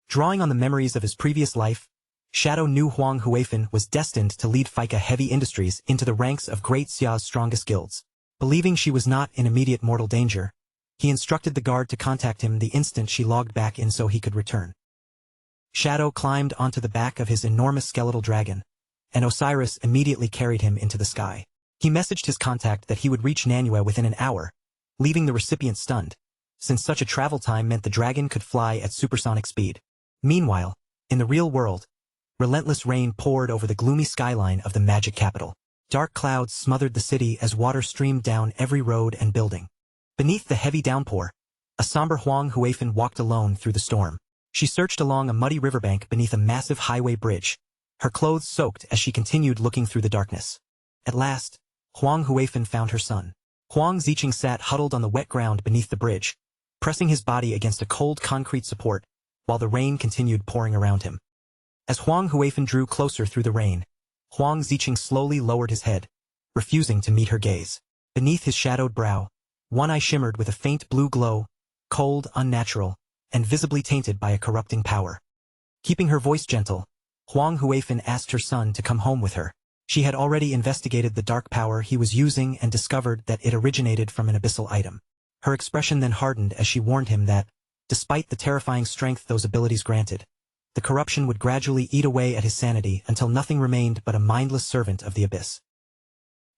Drawing on the memories of his previous life, Shadow knew Huang Huifan was destined to lead FICA Heavy Industries into the ranks of Great Xia's strongest guilds. Believing she was not in immediate mortal danger, he instructed the guard to contact him the instant she logged back in so he could return. Shadow climbed onto the back of his enormous skeletal dragon, and Osiris immediately carried him into the sky. He messaged his contact that he would reach Manhwa within an hour, leaving the recipient stunned, since such a travel time meant the dragon could fly at supersonic speed. Meanwhile, in the real world, relentless rain poured over the gloomy skyline of the magic capital. Dark clouds smothered the city as water streamed down every road and building. Beneath the heavy downpour, a somber Huang Huifan walked alone through the storm. She searched along a muddy riverbank beneath a massive highway bridge, her clothes soaked as she continued looking through the darkness. At last, Huang Huifan found her son. Huang Ziqing sat huddled on the wet ground beneath the bridge, pressing his body against a cold concrete support, while the rain continued pouring around him. As Huang Huifan drew closer through the rain, Huang Ziqing slowly lowered his head, refusing to meet her gaze. Beneath his shadowed brow, one eye shimmered with a faint blue glow, cold, unnatural, and visibly tainted by a corrupting power. Keeping her voice gentle, Huang Huifan asked her son to come home with her. She had already investigated the dark power he was using and discovered that it originated from an abyssal item. Her expression then hardened as she warned him that, despite the terrifying strength those abilities granted, the corruption would gradually eat away at his sanity until nothing remained but a mindless servant of the abyss.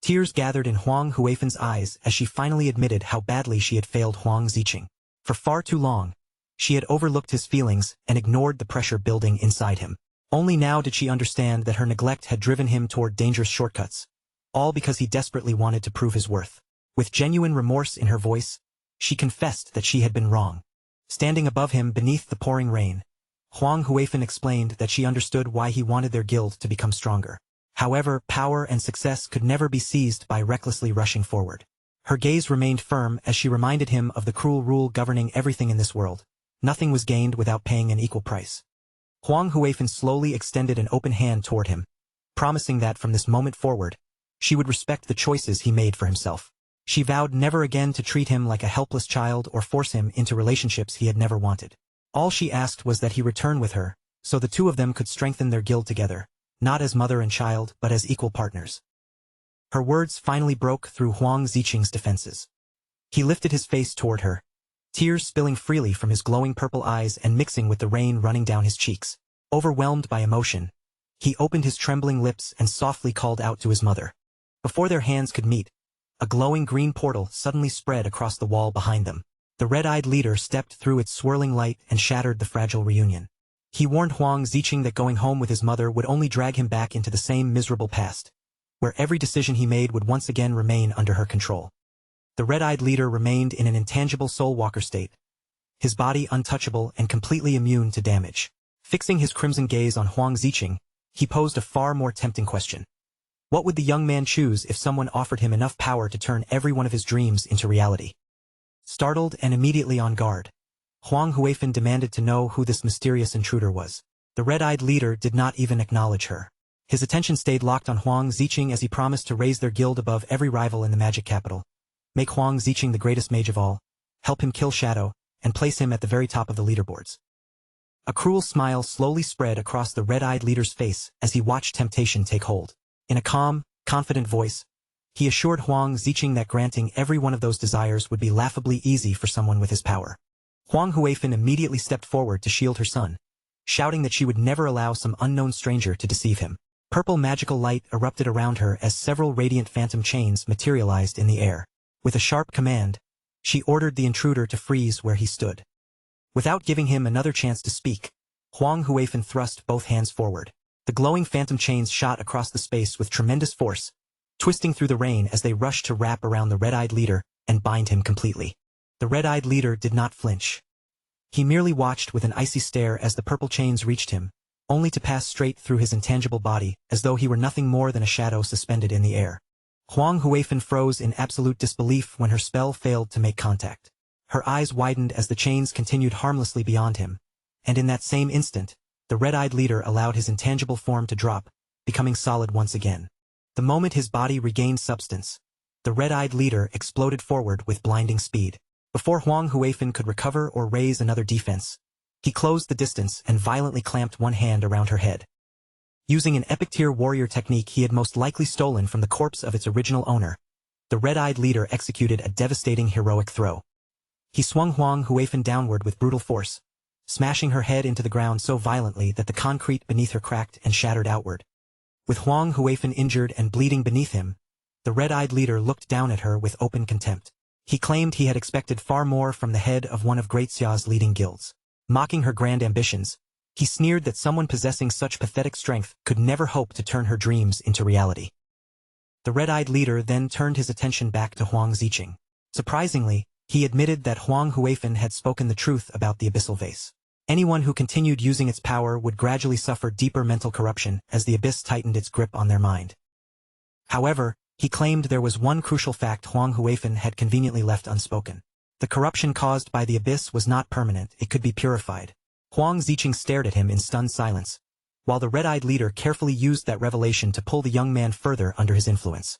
Tears gathered in Huang Huifan's eyes as she finally admitted how badly she had failed Huang Ziqing. For far too long, she had overlooked his feelings and ignored the pressure building inside him. Only now did she understand that her neglect had driven him toward dangerous shortcuts, all because he desperately wanted to prove his worth. With genuine remorse in her voice, she confessed that she had been wrong. Standing above him beneath the pouring rain, Huang Huifan explained that she understood why he wanted their guild to become stronger. However, power and success could never be seized by recklessly rushing forward. Her gaze remained firm as she reminded him of the cruel rule governing everything in this world. Nothing was gained without paying an equal price. Huang Huifan slowly extended an open hand toward him, promising that from this moment forward, she would respect the choices he made for himself. She vowed never again to treat him like a helpless child or force him into relationships he had never wanted. All she asked was that he return with her, so the two of them could strengthen their guild together, not as mother and child but as equal partners. Her words finally broke through Huang Ziqing's defenses. He lifted his face toward her, tears spilling freely from his glowing purple eyes and mixing with the rain running down his cheeks. Overwhelmed by emotion, he opened his trembling lips and softly called out to his mother. Before their hands could meet, a glowing green portal suddenly spread across the wall behind them. The red-eyed leader stepped through its swirling light and shattered the fragile reunion. He warned Huang Ziqing that going home with his mother would only drag him back into the same miserable past, where every decision he made would once again remain under her control. The red-eyed leader remained in an intangible soul-walker state, his body untouchable and completely immune to damage. Fixing his crimson gaze on Huang Ziqing, he posed a far more tempting question. What would the young man choose if someone offered him enough power to turn every one of his dreams into reality? Startled and immediately on guard, Huang Huifan demanded to know who this mysterious intruder was. The red-eyed leader did not even acknowledge her. His attention stayed locked on Huang Ziqing as he promised to raise their guild above every rival in the magic capital, make Huang Ziqing the greatest mage of all, help him kill Shadow, and place him at the very top of the leaderboards. A cruel smile slowly spread across the red-eyed leader's face as he watched temptation take hold. In a calm, confident voice, he assured Huang Ziqing that granting every one of those desires would be laughably easy for someone with his power. Huang Huifan immediately stepped forward to shield her son, shouting that she would never allow some unknown stranger to deceive him. Purple magical light erupted around her as several radiant phantom chains materialized in the air. With a sharp command, she ordered the intruder to freeze where he stood. Without giving him another chance to speak, Huang Huifan thrust both hands forward. The glowing phantom chains shot across the space with tremendous force, twisting through the rain as they rushed to wrap around the red-eyed leader and bind him completely. The red-eyed leader did not flinch. He merely watched with an icy stare as the purple chains reached him, only to pass straight through his intangible body as though he were nothing more than a shadow suspended in the air. Huang Huifan froze in absolute disbelief when her spell failed to make contact. Her eyes widened as the chains continued harmlessly beyond him, and in that same instant, the red-eyed leader allowed his intangible form to drop, becoming solid once again. The moment his body regained substance, the red-eyed leader exploded forward with blinding speed. Before Huang Huifan could recover or raise another defense, he closed the distance and violently clamped one hand around her head. Using an epic-tier warrior technique he had most likely stolen from the corpse of its original owner, the red-eyed leader executed a devastating heroic throw. He swung Huang Huifan downward with brutal force, smashing her head into the ground so violently that the concrete beneath her cracked and shattered outward. With Huang Huifan injured and bleeding beneath him, the red-eyed leader looked down at her with open contempt. He claimed he had expected far more from the head of one of Great Xia's leading guilds. Mocking her grand ambitions, he sneered that someone possessing such pathetic strength could never hope to turn her dreams into reality. The red-eyed leader then turned his attention back to Huang Ziqing. Surprisingly, he admitted that Huang Huifan had spoken the truth about the abyssal vase. Anyone who continued using its power would gradually suffer deeper mental corruption as the abyss tightened its grip on their mind. However, he claimed there was one crucial fact Huang Huifan had conveniently left unspoken. The corruption caused by the abyss was not permanent, it could be purified. Huang Ziqing stared at him in stunned silence, while the red-eyed leader carefully used that revelation to pull the young man further under his influence.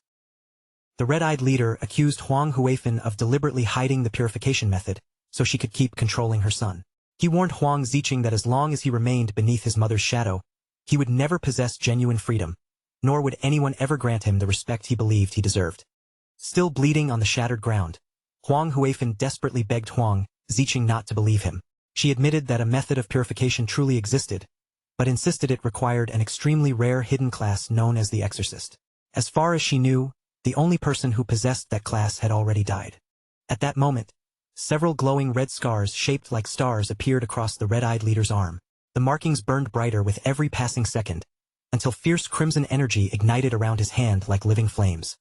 The red-eyed leader accused Huang Huifan of deliberately hiding the purification method, so she could keep controlling her son. He warned Huang Ziqing that as long as he remained beneath his mother's shadow, he would never possess genuine freedom, nor would anyone ever grant him the respect he believed he deserved. Still bleeding on the shattered ground, Huang Huifan desperately begged Huang Ziqing not to believe him. She admitted that a method of purification truly existed, but insisted it required an extremely rare hidden class known as the Exorcist. As far as she knew, the only person who possessed that class had already died. At that moment, several glowing red scars shaped like stars appeared across the red-eyed leader's arm. The markings burned brighter with every passing second, until fierce crimson energy ignited around his hand like living flames.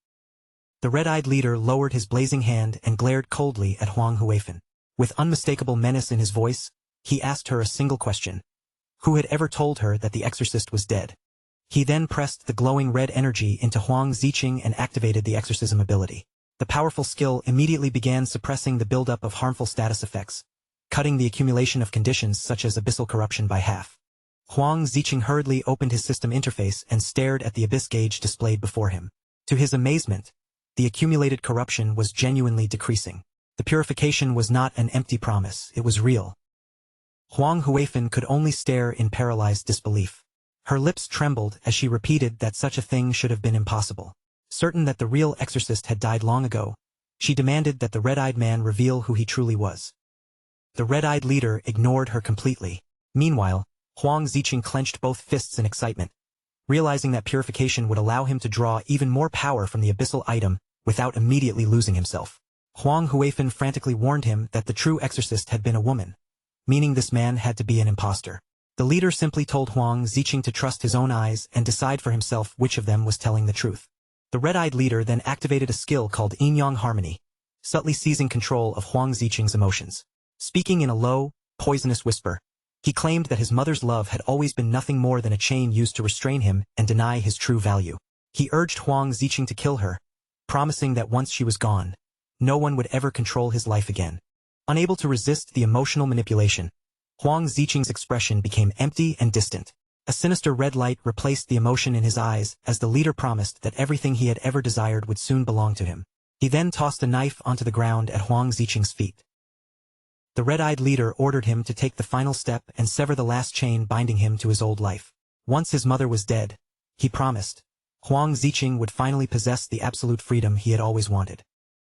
The red-eyed leader lowered his blazing hand and glared coldly at Huang Huifan. With unmistakable menace in his voice, he asked her a single question. Who had ever told her that the exorcist was dead? He then pressed the glowing red energy into Huang Ziqing and activated the exorcism ability. The powerful skill immediately began suppressing the buildup of harmful status effects, cutting the accumulation of conditions such as abyssal corruption by half. Huang Ziqing hurriedly opened his system interface and stared at the abyss gauge displayed before him. To his amazement, the accumulated corruption was genuinely decreasing. The purification was not an empty promise, it was real. Huang Huifan could only stare in paralyzed disbelief. Her lips trembled as she repeated that such a thing should have been impossible. Certain that the real exorcist had died long ago, she demanded that the red-eyed man reveal who he truly was. The red-eyed leader ignored her completely. Meanwhile, Huang Ziqing clenched both fists in excitement, realizing that purification would allow him to draw even more power from the abyssal item without immediately losing himself. Huang Huifan frantically warned him that the true exorcist had been a woman, meaning this man had to be an impostor. The leader simply told Huang Ziqing to trust his own eyes and decide for himself which of them was telling the truth. The red-eyed leader then activated a skill called Yin-Yang Harmony, subtly seizing control of Huang Ziqing's emotions. Speaking in a low, poisonous whisper, he claimed that his mother's love had always been nothing more than a chain used to restrain him and deny his true value. He urged Huang Ziqing to kill her, promising that once she was gone, no one would ever control his life again. Unable to resist the emotional manipulation, Huang Ziqing's expression became empty and distant. A sinister red light replaced the emotion in his eyes as the leader promised that everything he had ever desired would soon belong to him. He then tossed a knife onto the ground at Huang Ziqing's feet. The red-eyed leader ordered him to take the final step and sever the last chain binding him to his old life. Once his mother was dead, he promised, Huang Ziqing would finally possess the absolute freedom he had always wanted.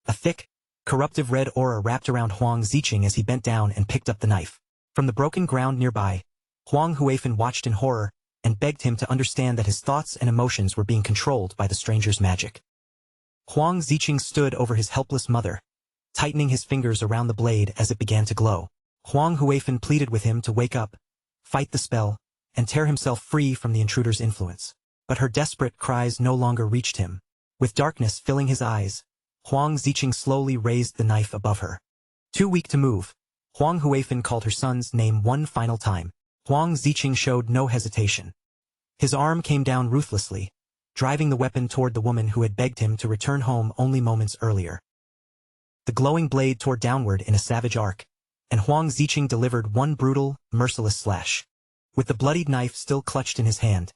A thick, corruptive red aura wrapped around Huang Ziqing as he bent down and picked up the knife. From the broken ground nearby, Huang Huifan watched in horror and begged him to understand that his thoughts and emotions were being controlled by the stranger's magic. Huang Ziqing stood over his helpless mother, tightening his fingers around the blade as it began to glow. Huang Huifan pleaded with him to wake up, fight the spell, and tear himself free from the intruder's influence. But her desperate cries no longer reached him. With darkness filling his eyes, Huang Ziqing slowly raised the knife above her. Too weak to move, Huang Huifan called her son's name one final time. Huang Ziqing showed no hesitation. His arm came down ruthlessly, driving the weapon toward the woman who had begged him to return home only moments earlier. The glowing blade tore downward in a savage arc, and Huang Ziqing delivered one brutal, merciless slash. With the bloodied knife still clutched in his hand,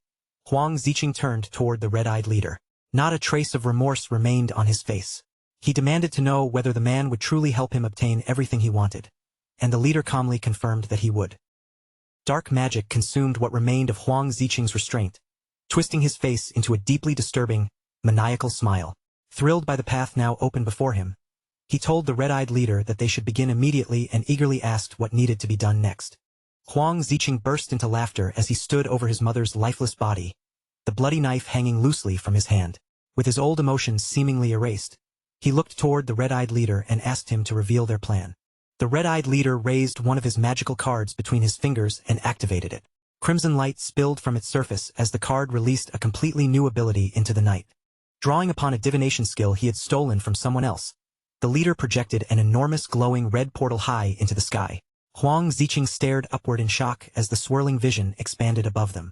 Huang Ziqing turned toward the red-eyed leader. Not a trace of remorse remained on his face. He demanded to know whether the man would truly help him obtain everything he wanted, and the leader calmly confirmed that he would. Dark magic consumed what remained of Huang Ziqing's restraint, twisting his face into a deeply disturbing, maniacal smile. Thrilled by the path now open before him, he told the red-eyed leader that they should begin immediately and eagerly asked what needed to be done next. Huang Ziqing burst into laughter as he stood over his mother's lifeless body, the bloody knife hanging loosely from his hand. With his old emotions seemingly erased, he looked toward the red-eyed leader and asked him to reveal their plan. The red-eyed leader raised one of his magical cards between his fingers and activated it. Crimson light spilled from its surface as the card released a completely new ability into the night. Drawing upon a divination skill he had stolen from someone else, the leader projected an enormous glowing red portal high into the sky. Huang Ziqing stared upward in shock as the swirling vision expanded above them.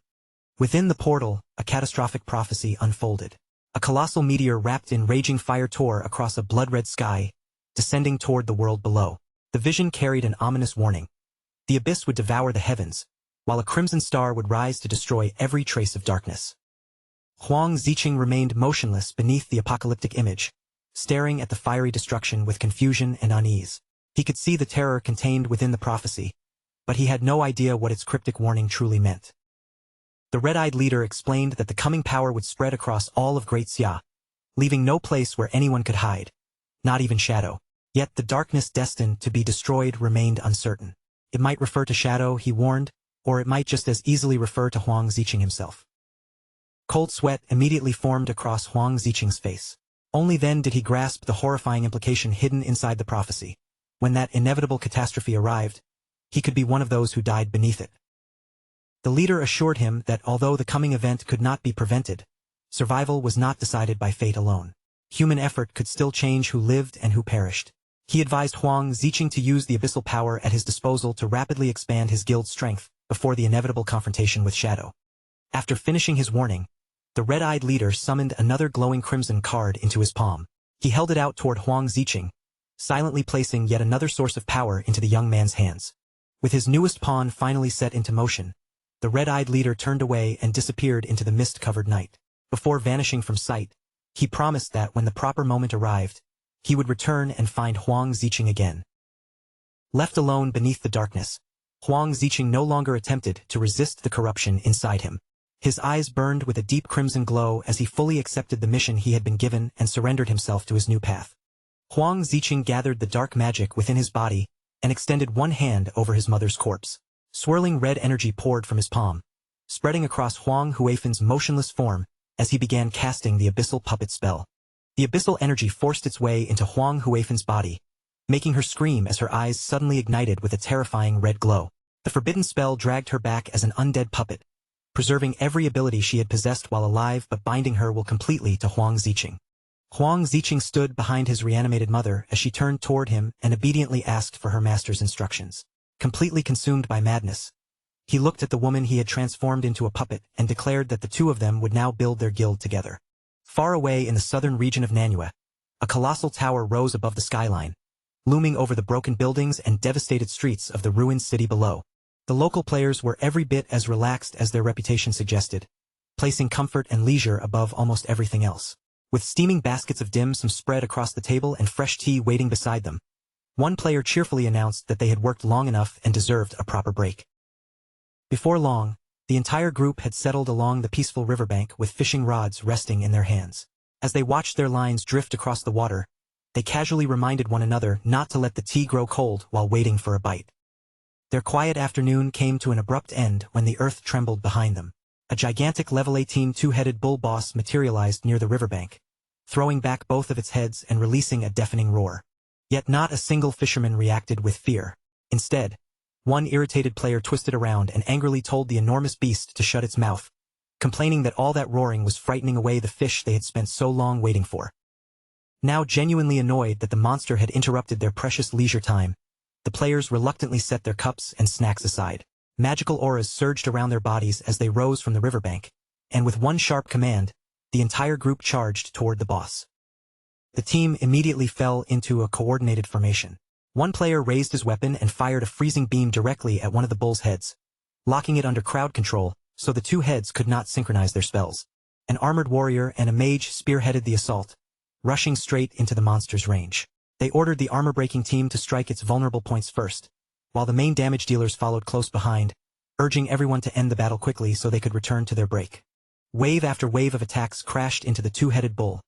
Within the portal, a catastrophic prophecy unfolded. A colossal meteor wrapped in raging fire tore across a blood-red sky, descending toward the world below. The vision carried an ominous warning. The abyss would devour the heavens, while a crimson star would rise to destroy every trace of darkness. Huang Ziqing remained motionless beneath the apocalyptic image, staring at the fiery destruction with confusion and unease. He could see the terror contained within the prophecy, but he had no idea what its cryptic warning truly meant. The red-eyed leader explained that the coming power would spread across all of Great Xia, leaving no place where anyone could hide, not even Shadow. Yet the darkness destined to be destroyed remained uncertain. It might refer to Shadow, he warned, or it might just as easily refer to Huang Ziqing himself. Cold sweat immediately formed across Huang Ziqing's face. Only then did he grasp the horrifying implication hidden inside the prophecy. When that inevitable catastrophe arrived, he could be one of those who died beneath it. The leader assured him that although the coming event could not be prevented, survival was not decided by fate alone. Human effort could still change who lived and who perished. He advised Huang Ziqing to use the abyssal power at his disposal to rapidly expand his guild's strength before the inevitable confrontation with Shadow. After finishing his warning, the red-eyed leader summoned another glowing crimson card into his palm. He held it out toward Huang Ziqing, silently placing yet another source of power into the young man's hands. With his newest pawn finally set into motion, the red-eyed leader turned away and disappeared into the mist-covered night. Before vanishing from sight, he promised that when the proper moment arrived, he would return and find Huang Ziqing again. Left alone beneath the darkness, Huang Ziqing no longer attempted to resist the corruption inside him. His eyes burned with a deep crimson glow as he fully accepted the mission he had been given and surrendered himself to his new path. Huang Ziqing gathered the dark magic within his body and extended one hand over his mother's corpse. Swirling red energy poured from his palm, spreading across Huang Huifen's motionless form as he began casting the abyssal puppet spell. The abyssal energy forced its way into Huang Huifen's body, making her scream as her eyes suddenly ignited with a terrifying red glow. The forbidden spell dragged her back as an undead puppet, preserving every ability she had possessed while alive but binding her will completely to Huang Ziqing. Huang Ziqing stood behind his reanimated mother as she turned toward him and obediently asked for her master's instructions. Completely consumed by madness, he looked at the woman he had transformed into a puppet and declared that the two of them would now build their guild together. Far away in the southern region of Manhwa, a colossal tower rose above the skyline, looming over the broken buildings and devastated streets of the ruined city below. The local players were every bit as relaxed as their reputation suggested, placing comfort and leisure above almost everything else. With steaming baskets of dim sum spread across the table and fresh tea waiting beside them, one player cheerfully announced that they had worked long enough and deserved a proper break. Before long, the entire group had settled along the peaceful riverbank with fishing rods resting in their hands. As they watched their lines drift across the water, they casually reminded one another not to let the tea grow cold while waiting for a bite. Their quiet afternoon came to an abrupt end when the earth trembled behind them. A gigantic level 18 two-headed bull boss materialized near the riverbank, throwing back both of its heads and releasing a deafening roar. Yet not a single fisherman reacted with fear. Instead, one irritated player twisted around and angrily told the enormous beast to shut its mouth, complaining that all that roaring was frightening away the fish they had spent so long waiting for. Now genuinely annoyed that the monster had interrupted their precious leisure time, the players reluctantly set their cups and snacks aside. Magical auras surged around their bodies as they rose from the riverbank, and with one sharp command, the entire group charged toward the boss. The team immediately fell into a coordinated formation. One player raised his weapon and fired a freezing beam directly at one of the bull's heads, locking it under crowd control so the two heads could not synchronize their spells. An armored warrior and a mage spearheaded the assault, rushing straight into the monster's range. They ordered the armor-breaking team to strike its vulnerable points first, while the main damage dealers followed close behind, urging everyone to end the battle quickly so they could return to their break. Wave after wave of attacks crashed into the two-headed bull,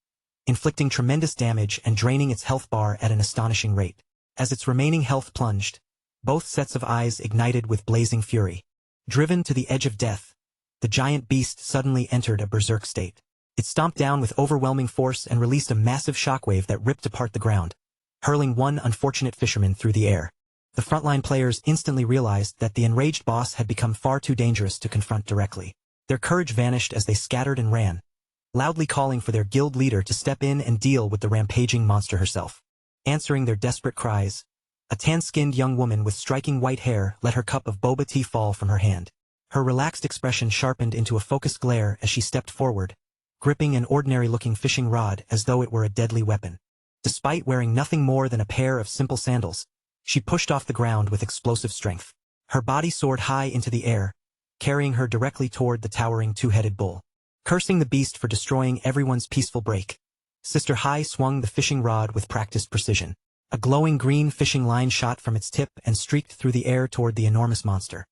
inflicting tremendous damage and draining its health bar at an astonishing rate. As its remaining health plunged, both sets of eyes ignited with blazing fury. Driven to the edge of death, the giant beast suddenly entered a berserk state. It stomped down with overwhelming force and released a massive shockwave that ripped apart the ground, hurling one unfortunate fisherman through the air. The frontline players instantly realized that the enraged boss had become far too dangerous to confront directly. Their courage vanished as they scattered and ran, loudly calling for their guild leader to step in and deal with the rampaging monster herself. Answering their desperate cries, a tan-skinned young woman with striking white hair let her cup of boba tea fall from her hand. Her relaxed expression sharpened into a focused glare as she stepped forward, gripping an ordinary-looking fishing rod as though it were a deadly weapon. Despite wearing nothing more than a pair of simple sandals, she pushed off the ground with explosive strength. Her body soared high into the air, carrying her directly toward the towering two-headed bull. Cursing the beast for destroying everyone's peaceful break, Sister Hai swung the fishing rod with practiced precision. A glowing green fishing line shot from its tip and streaked through the air toward the enormous monster.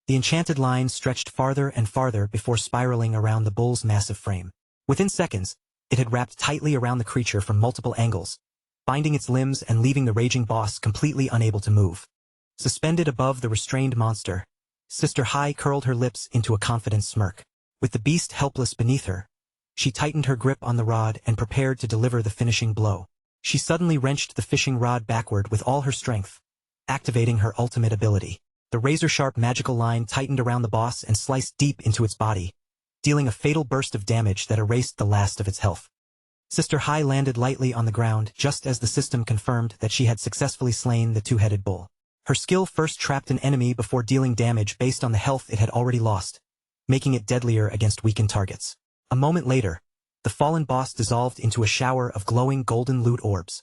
The enchanted line stretched farther and farther before spiraling around the bull's massive frame. Within seconds, it had wrapped tightly around the creature from multiple angles, binding its limbs and leaving the raging boss completely unable to move. Suspended above the restrained monster, Sister Hai curled her lips into a confident smirk. With the beast helpless beneath her, she tightened her grip on the rod and prepared to deliver the finishing blow. She suddenly wrenched the fishing rod backward with all her strength, activating her ultimate ability. The razor-sharp magical line tightened around the boss and sliced deep into its body, dealing a fatal burst of damage that erased the last of its health. Sister Hai landed lightly on the ground just as the system confirmed that she had successfully slain the two-headed bull. Her skill first trapped an enemy before dealing damage based on the health it had already lost, making it deadlier against weakened targets. A moment later, the fallen boss dissolved into a shower of glowing golden loot orbs.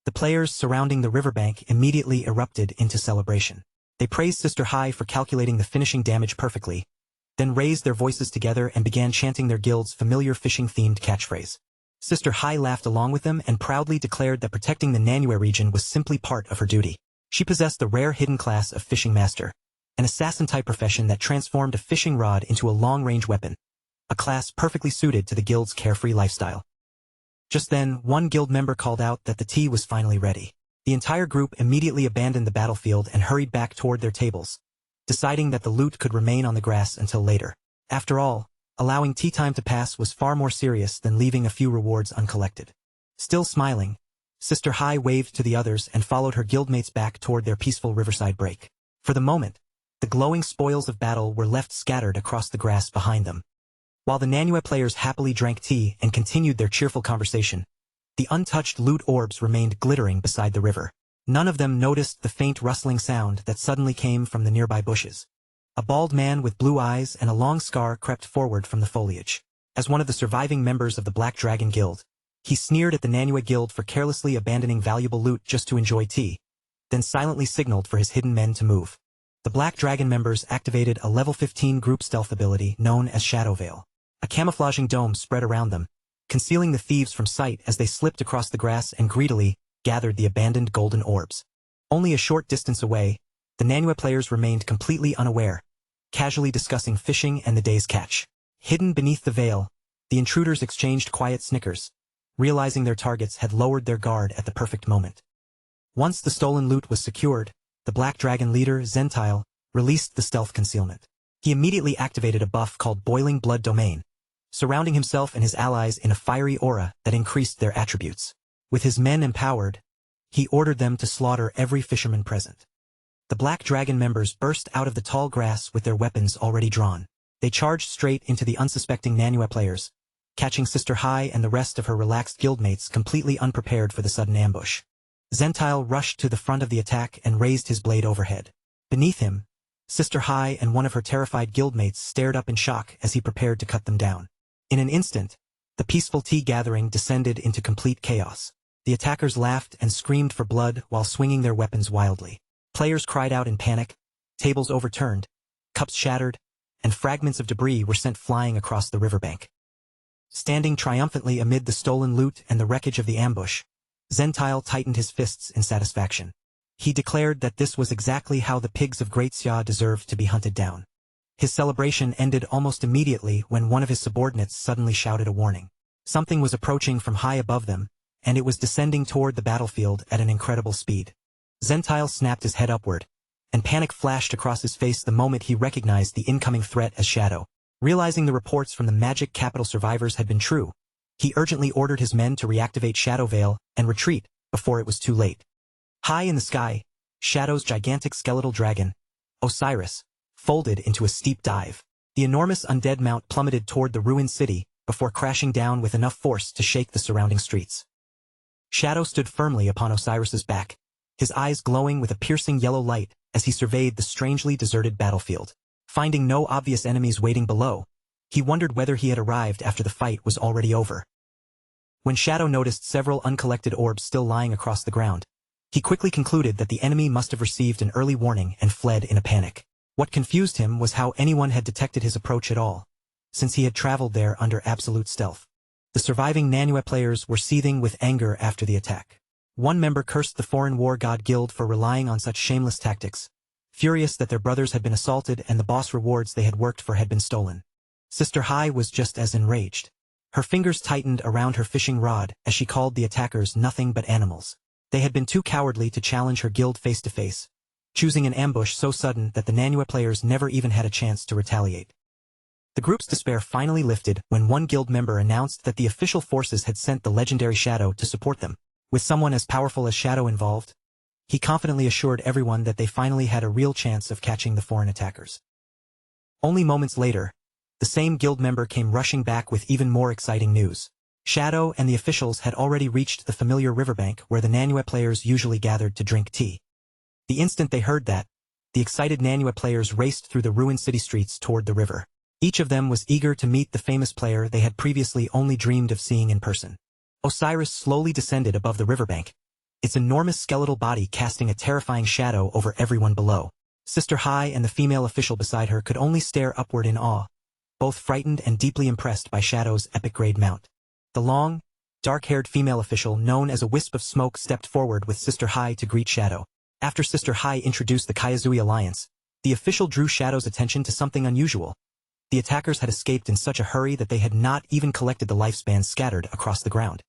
The players surrounding the riverbank immediately erupted into celebration. They praised Sister Hai for calculating the finishing damage perfectly, then raised their voices together and began chanting their guild's familiar fishing-themed catchphrase. Sister Hai laughed along with them and proudly declared that protecting the Manhwa region was simply part of her duty. She possessed the rare hidden class of Fishing Master, an assassin-type profession that transformed a fishing rod into a long-range weapon, a class perfectly suited to the guild's carefree lifestyle. Just then, one guild member called out that the tea was finally ready. The entire group immediately abandoned the battlefield and hurried back toward their tables, deciding that the loot could remain on the grass until later. After all, allowing tea time to pass was far more serious than leaving a few rewards uncollected. Still smiling, Sister Hai waved to the others and followed her guildmates back toward their peaceful riverside break. For the moment, the glowing spoils of battle were left scattered across the grass behind them. While the Manhwa players happily drank tea and continued their cheerful conversation, the untouched loot orbs remained glittering beside the river. None of them noticed the faint rustling sound that suddenly came from the nearby bushes. A bald man with blue eyes and a long scar crept forward from the foliage. As one of the surviving members of the Black Dragon Guild, he sneered at the Manhwa Guild for carelessly abandoning valuable loot just to enjoy tea, then silently signaled for his hidden men to move. The Black Dragon members activated a level 15 group stealth ability known as Shadow Veil. A camouflaging dome spread around them, concealing the thieves from sight as they slipped across the grass and greedily gathered the abandoned golden orbs. Only a short distance away, the Manhwa players remained completely unaware, casually discussing fishing and the day's catch. Hidden beneath the veil, the intruders exchanged quiet snickers, realizing their targets had lowered their guard at the perfect moment. Once the stolen loot was secured, the Black Dragon leader, Zentile, released the stealth concealment. He immediately activated a buff called Boiling Blood Domain, surrounding himself and his allies in a fiery aura that increased their attributes. With his men empowered, he ordered them to slaughter every fisherman present. The Black Dragon members burst out of the tall grass with their weapons already drawn. They charged straight into the unsuspecting Manhwa players, catching Sister Hai and the rest of her relaxed guildmates completely unprepared for the sudden ambush. Zentile rushed to the front of the attack and raised his blade overhead. Beneath him, Sister Hai and one of her terrified guildmates stared up in shock as he prepared to cut them down. In an instant, the peaceful tea gathering descended into complete chaos. The attackers laughed and screamed for blood while swinging their weapons wildly. Players cried out in panic, tables overturned, cups shattered, and fragments of debris were sent flying across the riverbank. Standing triumphantly amid the stolen loot and the wreckage of the ambush, Zentile tightened his fists in satisfaction. He declared that this was exactly how the pigs of Great Xia deserved to be hunted down. His celebration ended almost immediately when one of his subordinates suddenly shouted a warning. Something was approaching from high above them, and it was descending toward the battlefield at an incredible speed. Zentile snapped his head upward, and panic flashed across his face the moment he recognized the incoming threat as Shadow. Realizing the reports from the Magic Capital survivors had been true, he urgently ordered his men to reactivate Shadow Veil and retreat before it was too late. High in the sky, Shadow's gigantic skeletal dragon, Osiris, folded into a steep dive. The enormous undead mount plummeted toward the ruined city before crashing down with enough force to shake the surrounding streets. Shadow stood firmly upon Osiris's back, his eyes glowing with a piercing yellow light as he surveyed the strangely deserted battlefield. Finding no obvious enemies waiting below, he wondered whether he had arrived after the fight was already over. When Shadow noticed several uncollected orbs still lying across the ground, he quickly concluded that the enemy must have received an early warning and fled in a panic. What confused him was how anyone had detected his approach at all, since he had traveled there under absolute stealth. The surviving Manhwa players were seething with anger after the attack. One member cursed the foreign war god guild for relying on such shameless tactics, furious that their brothers had been assaulted and the boss rewards they had worked for had been stolen. Sister Hai was just as enraged. Her fingers tightened around her fishing rod as she called the attackers nothing but animals. They had been too cowardly to challenge her guild face to face, choosing an ambush so sudden that the Manhwa players never even had a chance to retaliate. The group's despair finally lifted when one guild member announced that the official forces had sent the legendary Shadow to support them. With someone as powerful as Shadow involved, He confidently assured everyone that they finally had a real chance of catching the foreign attackers. Only moments later, the same guild member came rushing back with even more exciting news. Shadow and the officials had already reached the familiar riverbank where the Manhwa players usually gathered to drink tea. The instant they heard that, the excited Manhwa players raced through the ruined city streets toward the river. Each of them was eager to meet the famous player they had previously only dreamed of seeing in person. Osiris slowly descended above the riverbank, its enormous skeletal body casting a terrifying shadow over everyone below. Sister Hai and the female official beside her could only stare upward in awe, both frightened and deeply impressed by Shadow's epic-grade mount. The long, dark-haired female official known as a wisp of smoke stepped forward with Sister Hai to greet Shadow. After Sister Hai introduced the Kayazui alliance, the official drew Shadow's attention to something unusual. The attackers had escaped in such a hurry that they had not even collected the lifespans scattered across the ground.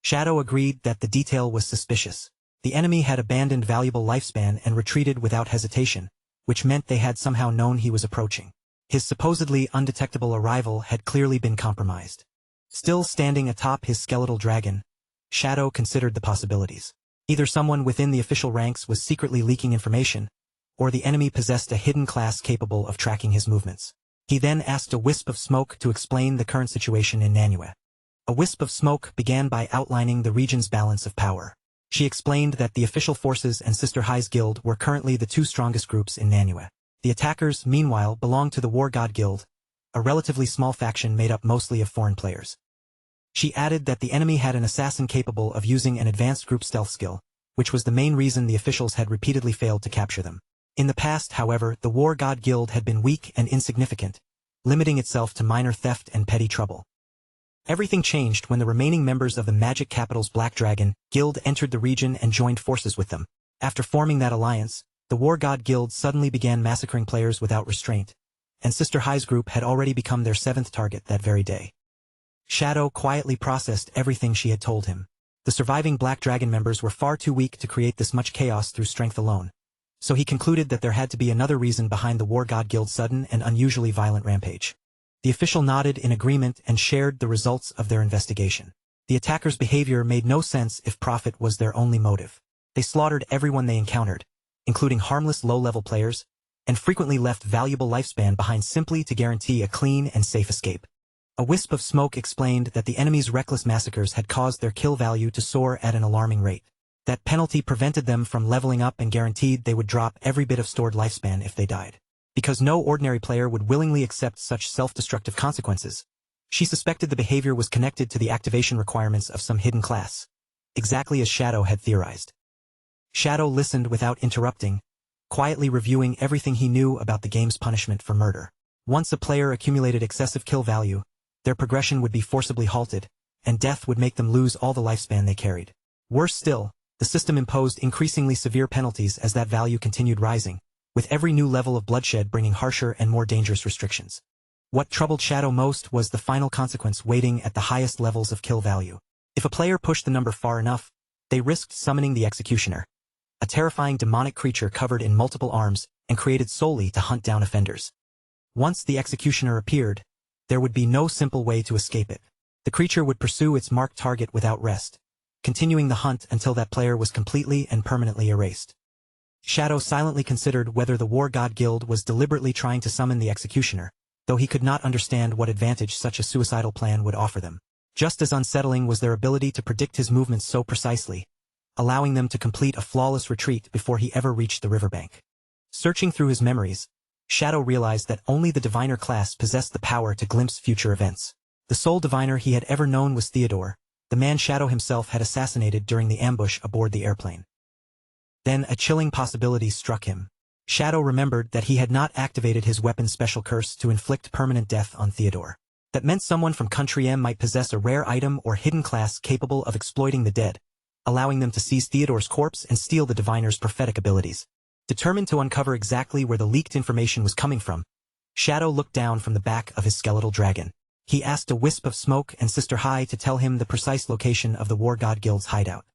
Shadow agreed that the detail was suspicious. The enemy had abandoned valuable lifespan and retreated without hesitation, which meant they had somehow known he was approaching. His supposedly undetectable arrival had clearly been compromised. Still standing atop his skeletal dragon, Shadow considered the possibilities. Either someone within the official ranks was secretly leaking information, or the enemy possessed a hidden class capable of tracking his movements. He then asked a wisp of smoke to explain the current situation in Manhwa. A wisp of smoke began by outlining the region's balance of power. She explained that the official forces and Sister Hai's guild were currently the two strongest groups in Manhwa. The attackers, meanwhile, belonged to the War God Guild, a relatively small faction made up mostly of foreign players. She added that the enemy had an assassin capable of using an advanced group stealth skill, which was the main reason the officials had repeatedly failed to capture them. In the past, however, the War God Guild had been weak and insignificant, limiting itself to minor theft and petty trouble. Everything changed when the remaining members of the Magic Capital's Black Dragon Guild entered the region and joined forces with them. After forming that alliance, the War God Guild suddenly began massacring players without restraint, and Sister Hai's group had already become their seventh target that very day. Shadow quietly processed everything she had told him. The surviving Black Dragon members were far too weak to create this much chaos through strength alone, so he concluded that there had to be another reason behind the War God Guild's sudden and unusually violent rampage. The official nodded in agreement and shared the results of their investigation. The attackers' behavior made no sense if profit was their only motive. They slaughtered everyone they encountered, including harmless low-level players, and frequently left valuable lifespan behind simply to guarantee a clean and safe escape. A wisp of smoke explained that the enemy's reckless massacres had caused their kill value to soar at an alarming rate. That penalty prevented them from leveling up and guaranteed they would drop every bit of stored lifespan if they died. Because no ordinary player would willingly accept such self-destructive consequences, she suspected the behavior was connected to the activation requirements of some hidden class, exactly as Shadow had theorized. Shadow listened without interrupting, quietly reviewing everything he knew about the game's punishment for murder. Once a player accumulated excessive kill value, their progression would be forcibly halted, and death would make them lose all the lifespan they carried. Worse still, the system imposed increasingly severe penalties as that value continued rising, with every new level of bloodshed bringing harsher and more dangerous restrictions. What troubled Shadow most was the final consequence waiting at the highest levels of kill value. If a player pushed the number far enough, they risked summoning the Executioner, a terrifying demonic creature covered in multiple arms and created solely to hunt down offenders. Once the Executioner appeared, there would be no simple way to escape it. The creature would pursue its marked target without rest, continuing the hunt until that player was completely and permanently erased. Shadow silently considered whether the War God Guild was deliberately trying to summon the Executioner, though he could not understand what advantage such a suicidal plan would offer them. Just as unsettling was their ability to predict his movements so precisely, allowing them to complete a flawless retreat before he ever reached the riverbank. Searching through his memories, Shadow realized that only the diviner class possessed the power to glimpse future events. The sole diviner he had ever known was Theodore, the man Shadow himself had assassinated during the ambush aboard the airplane. Then a chilling possibility struck him. Shadow remembered that he had not activated his weapon's special curse to inflict permanent death on Theodore. That meant someone from Country M might possess a rare item or hidden class capable of exploiting the dead, allowing them to seize Theodore's corpse and steal the diviner's prophetic abilities. Determined to uncover exactly where the leaked information was coming from, Shadow looked down from the back of his skeletal dragon. He asked a wisp of smoke and Sister Hai to tell him the precise location of the War God Guild's hideout.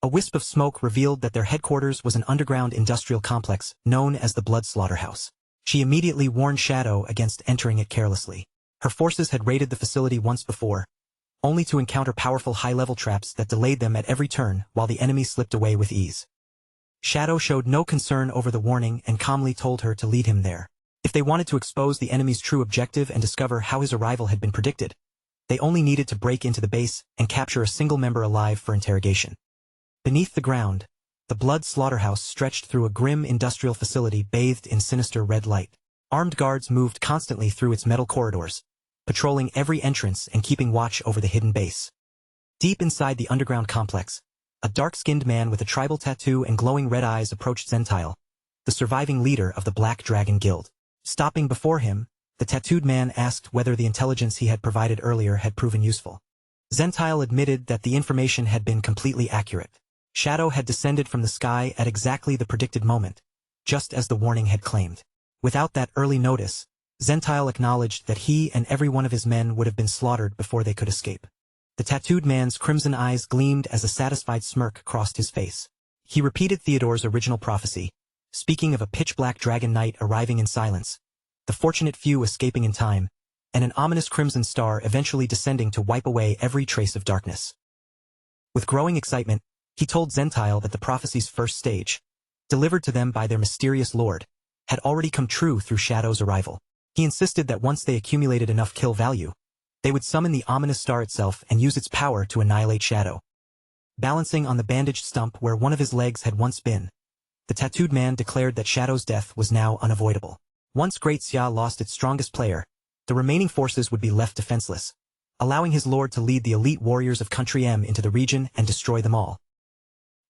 A wisp of smoke revealed that their headquarters was an underground industrial complex known as the Blood Slaughterhouse. She immediately warned Shadow against entering it carelessly. Her forces had raided the facility once before, only to encounter powerful high-level traps that delayed them at every turn while the enemy slipped away with ease. Shadow showed no concern over the warning and calmly told her to lead him there. If they wanted to expose the enemy's true objective and discover how his arrival had been predicted, they only needed to break into the base and capture a single member alive for interrogation. Beneath the ground, the blood slaughterhouse stretched through a grim industrial facility bathed in sinister red light. Armed guards moved constantly through its metal corridors, patrolling every entrance and keeping watch over the hidden base. Deep inside the underground complex, a dark-skinned man with a tribal tattoo and glowing red eyes approached Zentile, the surviving leader of the Black Dragon Guild. Stopping before him, the tattooed man asked whether the intelligence he had provided earlier had proven useful. Zentile admitted that the information had been completely accurate. Shadow had descended from the sky at exactly the predicted moment, just as the warning had claimed. Without that early notice, Zentile acknowledged that he and every one of his men would have been slaughtered before they could escape. The tattooed man's crimson eyes gleamed as a satisfied smirk crossed his face. He repeated Theodore's original prophecy, speaking of a pitch-black dragon knight arriving in silence, the fortunate few escaping in time, and an ominous crimson star eventually descending to wipe away every trace of darkness. With growing excitement, he told Zentile that the prophecy's first stage, delivered to them by their mysterious lord, had already come true through Shadow's arrival. He insisted that once they accumulated enough kill value, they would summon the ominous star itself and use its power to annihilate Shadow. Balancing on the bandaged stump where one of his legs had once been, the tattooed man declared that Shadow's death was now unavoidable. Once Great Xia lost its strongest player, the remaining forces would be left defenseless, allowing his lord to lead the elite warriors of Country M into the region and destroy them all.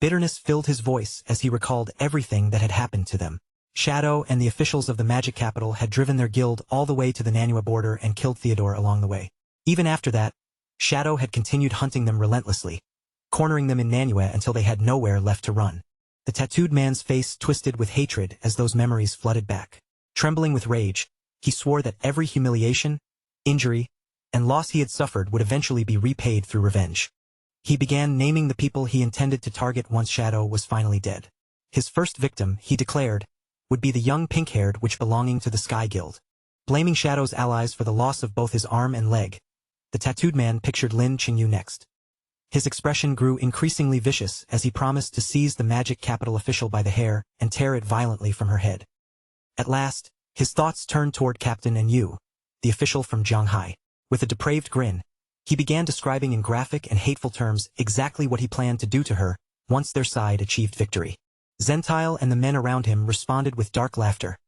Bitterness filled his voice as he recalled everything that had happened to them. Shadow and the officials of the magic capital had driven their guild all the way to the Manhwa border and killed Theodore along the way. Even after that, Shadow had continued hunting them relentlessly, cornering them in Manhwa until they had nowhere left to run. The tattooed man's face twisted with hatred as those memories flooded back. Trembling with rage, he swore that every humiliation, injury, and loss he had suffered would eventually be repaid through revenge. He began naming the people he intended to target once Shadow was finally dead. His first victim, he declared, would be the young pink-haired witch belonging to the Sky Guild. Blaming Shadow's allies for the loss of both his arm and leg, the tattooed man pictured Lin Qingyu next. His expression grew increasingly vicious as he promised to seize the magic capital official by the hair and tear it violently from her head. At last, his thoughts turned toward Captain Yu, the official from Zhanghai. With a depraved grin, he began describing in graphic and hateful terms exactly what he planned to do to her once their side achieved victory. Zentile and the men around him responded with dark laughter,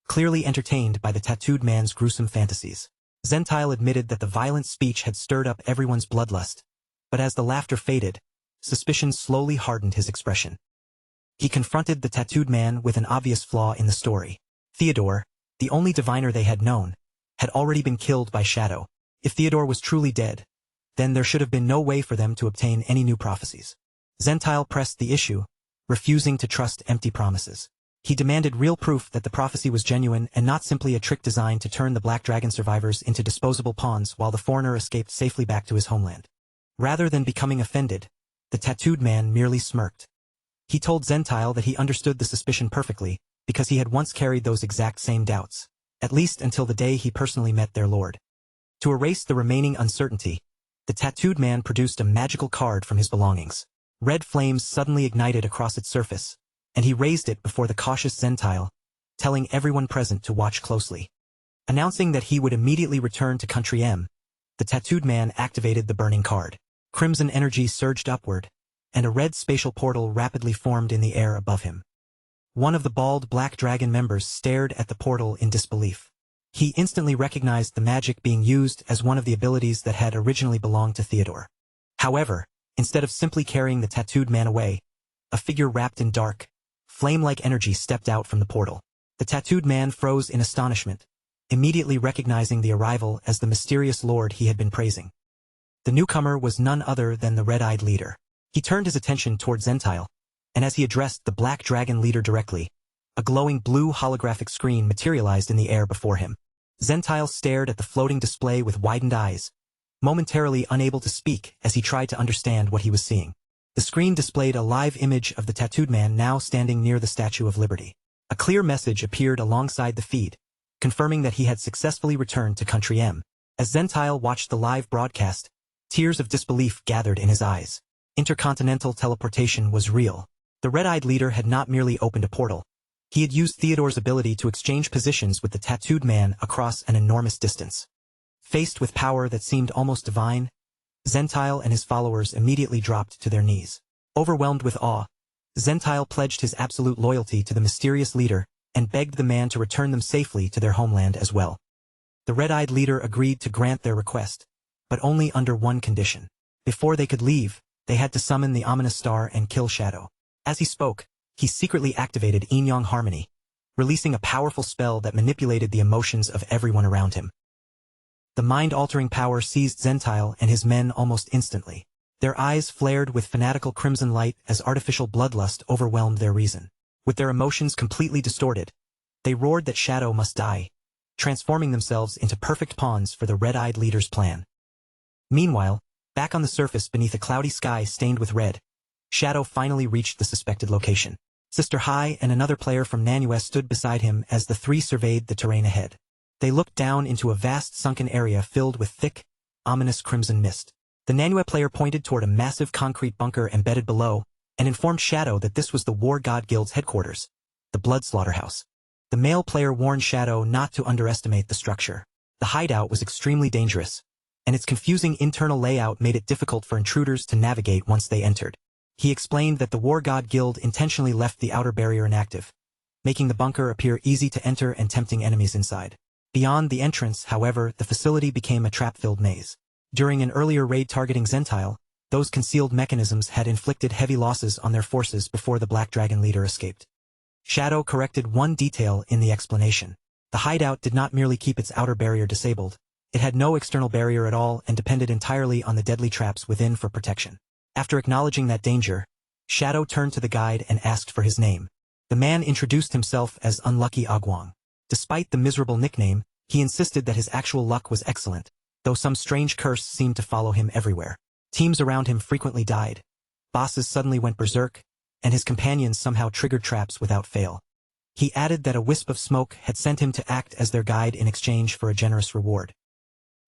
clearly entertained by the tattooed man's gruesome fantasies. Zentile admitted that the violent speech had stirred up everyone's bloodlust, but as the laughter faded, suspicion slowly hardened his expression. He confronted the tattooed man with an obvious flaw in the story. Theodore, the only diviner they had known, had already been killed by Shadow. If Theodore was truly dead, then there should have been no way for them to obtain any new prophecies. Zentile pressed the issue, refusing to trust empty promises. He demanded real proof that the prophecy was genuine and not simply a trick designed to turn the Black Dragon survivors into disposable pawns while the foreigner escaped safely back to his homeland. Rather than becoming offended, the tattooed man merely smirked. He told Zentile that he understood the suspicion perfectly, because he had once carried those exact same doubts, at least until the day he personally met their lord. To erase the remaining uncertainty, the tattooed man produced a magical card from his belongings. Red flames suddenly ignited across its surface, and he raised it before the cautious Zentile, telling everyone present to watch closely. Announcing that he would immediately return to Country M, the tattooed man activated the burning card. Crimson energy surged upward, and a red spatial portal rapidly formed in the air above him. One of the bald Black Dragon members stared at the portal in disbelief. He instantly recognized the magic being used as one of the abilities that had originally belonged to Theodore. However, instead of simply carrying the tattooed man away, a figure wrapped in dark, flame-like energy stepped out from the portal. The tattooed man froze in astonishment, immediately recognizing the arrival as the mysterious lord he had been praising. The newcomer was none other than the red-eyed leader. He turned his attention toward Zentile, and as he addressed the Black Dragon leader directly, a glowing blue holographic screen materialized in the air before him. Zentile stared at the floating display with widened eyes, momentarily unable to speak as he tried to understand what he was seeing. The screen displayed a live image of the tattooed man now standing near the Statue of Liberty. A clear message appeared alongside the feed, confirming that he had successfully returned to Country M. As Zentile watched the live broadcast, tears of disbelief gathered in his eyes. Intercontinental teleportation was real. The red-eyed leader had not merely opened a portal. He had used Theodore's ability to exchange positions with the tattooed man across an enormous distance. Faced with power that seemed almost divine, Zentile and his followers immediately dropped to their knees. Overwhelmed with awe, Zentile pledged his absolute loyalty to the mysterious leader and begged the man to return them safely to their homeland as well. The red-eyed leader agreed to grant their request, but only under one condition. Before they could leave, they had to summon the ominous star and kill Shadow. As he spoke, he secretly activated Yin-Yang Harmony, releasing a powerful spell that manipulated the emotions of everyone around him. The mind-altering power seized Zentile and his men almost instantly. Their eyes flared with fanatical crimson light as artificial bloodlust overwhelmed their reason. With their emotions completely distorted, they roared that Shadow must die, transforming themselves into perfect pawns for the red-eyed leader's plan. Meanwhile, back on the surface beneath a cloudy sky stained with red, Shadow finally reached the suspected location. Sister Hai and another player from Manhwa stood beside him as the three surveyed the terrain ahead. They looked down into a vast sunken area filled with thick, ominous crimson mist. The Manhwa player pointed toward a massive concrete bunker embedded below and informed Shadow that this was the War God Guild's headquarters, the Blood Slaughterhouse. The male player warned Shadow not to underestimate the structure. The hideout was extremely dangerous, and its confusing internal layout made it difficult for intruders to navigate once they entered. He explained that the War God Guild intentionally left the outer barrier inactive, making the bunker appear easy to enter and tempting enemies inside. Beyond the entrance, however, the facility became a trap-filled maze. During an earlier raid targeting Zentile, those concealed mechanisms had inflicted heavy losses on their forces before the Black Dragon leader escaped. Shadow corrected one detail in the explanation. The hideout did not merely keep its outer barrier disabled, it had no external barrier at all and depended entirely on the deadly traps within for protection. After acknowledging that danger, Shadow turned to the guide and asked for his name. The man introduced himself as Unlucky Agwang. Despite the miserable nickname, he insisted that his actual luck was excellent, though some strange curse seemed to follow him everywhere. Teams around him frequently died, bosses suddenly went berserk, and his companions somehow triggered traps without fail. He added that a wisp of smoke had sent him to act as their guide in exchange for a generous reward.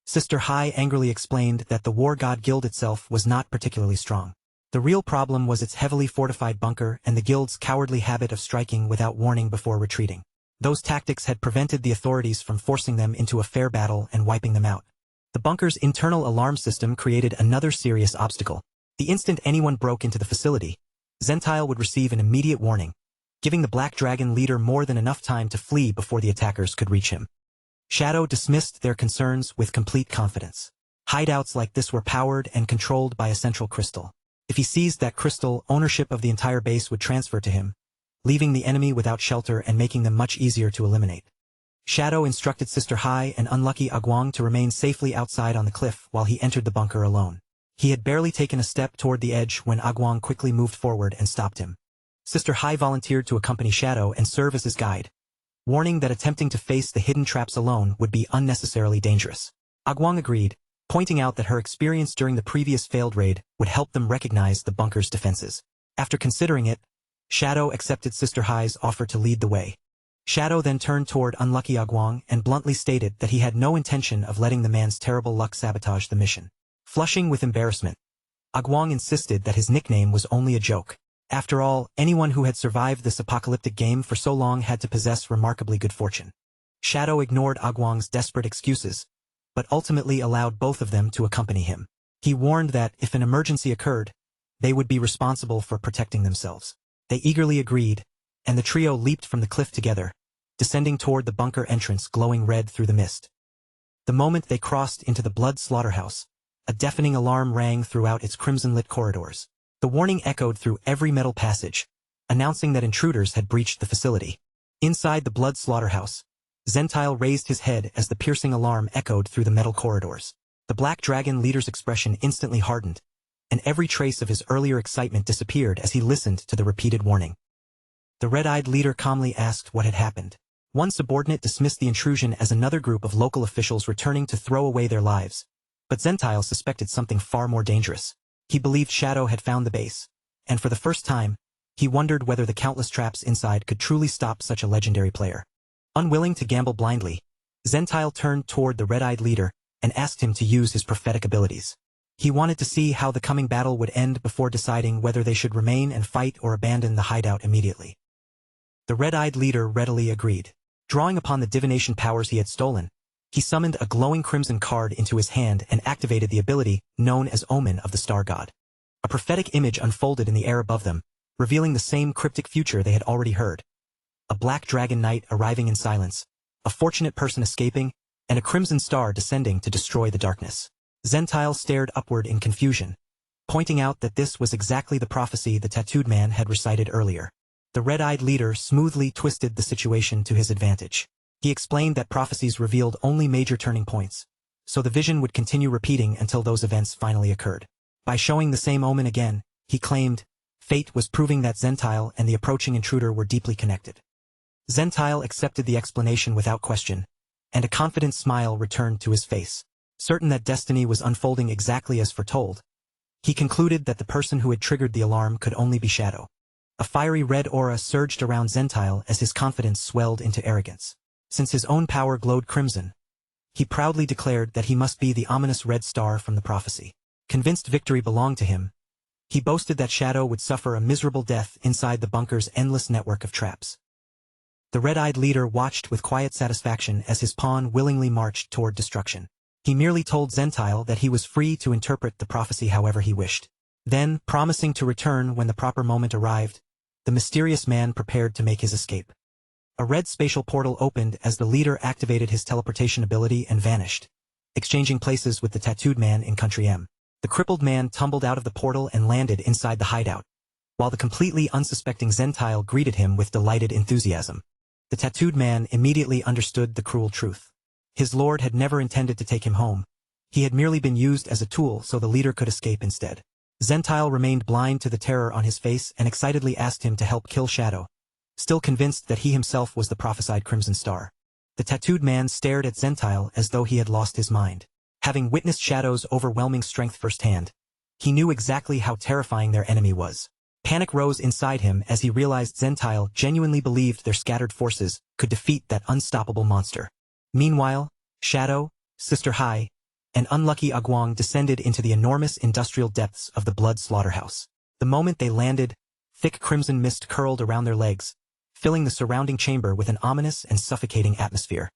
Sister Hai angrily explained that the War God Guild itself was not particularly strong. The real problem was its heavily fortified bunker and the guild's cowardly habit of striking without warning before retreating. Those tactics had prevented the authorities from forcing them into a fair battle and wiping them out. The bunker's internal alarm system created another serious obstacle. The instant anyone broke into the facility, Zentile would receive an immediate warning, giving the Black Dragon leader more than enough time to flee before the attackers could reach him. Shadow dismissed their concerns with complete confidence. Hideouts like this were powered and controlled by a central crystal. If he seized that crystal, ownership of the entire base would transfer to him, leaving the enemy without shelter and making them much easier to eliminate. Shadow instructed Sister Hai and Unlucky Agwang to remain safely outside on the cliff while he entered the bunker alone. He had barely taken a step toward the edge when Agwang quickly moved forward and stopped him. Sister Hai volunteered to accompany Shadow and serve as his guide, warning that attempting to face the hidden traps alone would be unnecessarily dangerous. Agwang agreed, pointing out that her experience during the previous failed raid would help them recognize the bunker's defenses. After considering it, Shadow accepted Sister Hai's offer to lead the way. Shadow then turned toward Unlucky Agwang and bluntly stated that he had no intention of letting the man's terrible luck sabotage the mission. Flushing with embarrassment, Agwang insisted that his nickname was only a joke. After all, anyone who had survived this apocalyptic game for so long had to possess remarkably good fortune. Shadow ignored Agwang's desperate excuses, but ultimately allowed both of them to accompany him. He warned that, if an emergency occurred, they would be responsible for protecting themselves. They eagerly agreed, and the trio leaped from the cliff together, descending toward the bunker entrance glowing red through the mist. The moment they crossed into the Blood Slaughterhouse, a deafening alarm rang throughout its crimson-lit corridors. The warning echoed through every metal passage, announcing that intruders had breached the facility. Inside the Blood Slaughterhouse, Zentile raised his head as the piercing alarm echoed through the metal corridors. The Black Dragon leader's expression instantly hardened, and every trace of his earlier excitement disappeared as he listened to the repeated warning. The red-eyed leader calmly asked what had happened. One subordinate dismissed the intrusion as another group of local officials returning to throw away their lives, but Zentile suspected something far more dangerous. He believed Shadow had found the base, and for the first time, he wondered whether the countless traps inside could truly stop such a legendary player. Unwilling to gamble blindly, Zentile turned toward the red-eyed leader and asked him to use his prophetic abilities. He wanted to see how the coming battle would end before deciding whether they should remain and fight or abandon the hideout immediately. The red-eyed leader readily agreed. Drawing upon the divination powers he had stolen, he summoned a glowing crimson card into his hand and activated the ability known as Omen of the Star God. A prophetic image unfolded in the air above them, revealing the same cryptic future they had already heard. A black dragon knight arriving in silence, a fortunate person escaping, and a crimson star descending to destroy the darkness. Zentile stared upward in confusion, pointing out that this was exactly the prophecy the tattooed man had recited earlier. The red-eyed leader smoothly twisted the situation to his advantage. He explained that prophecies revealed only major turning points, so the vision would continue repeating until those events finally occurred. By showing the same omen again, he claimed, fate was proving that Zentile and the approaching intruder were deeply connected. Zentile accepted the explanation without question, and a confident smile returned to his face. Certain that destiny was unfolding exactly as foretold, he concluded that the person who had triggered the alarm could only be Shadow. A fiery red aura surged around Zentile as his confidence swelled into arrogance. Since his own power glowed crimson, he proudly declared that he must be the ominous red star from the prophecy. Convinced victory belonged to him, he boasted that Shadow would suffer a miserable death inside the bunker's endless network of traps. The red-eyed leader watched with quiet satisfaction as his pawn willingly marched toward destruction. He merely told Zentile that he was free to interpret the prophecy however he wished. Then, promising to return when the proper moment arrived, the mysterious man prepared to make his escape. A red spatial portal opened as the leader activated his teleportation ability and vanished, exchanging places with the tattooed man in Country M. The crippled man tumbled out of the portal and landed inside the hideout, while the completely unsuspecting Zentile greeted him with delighted enthusiasm. The tattooed man immediately understood the cruel truth. His lord had never intended to take him home. He had merely been used as a tool so the leader could escape instead. Zentile remained blind to the terror on his face and excitedly asked him to help kill Shadow, still convinced that he himself was the prophesied Crimson Star. The tattooed man stared at Zentile as though he had lost his mind. Having witnessed Shadow's overwhelming strength firsthand, he knew exactly how terrifying their enemy was. Panic rose inside him as he realized Zentile genuinely believed their scattered forces could defeat that unstoppable monster. Meanwhile, Shadow, Sister Hai, and unlucky Agwang descended into the enormous industrial depths of the blood slaughterhouse. The moment they landed, thick crimson mist curled around their legs, filling the surrounding chamber with an ominous and suffocating atmosphere.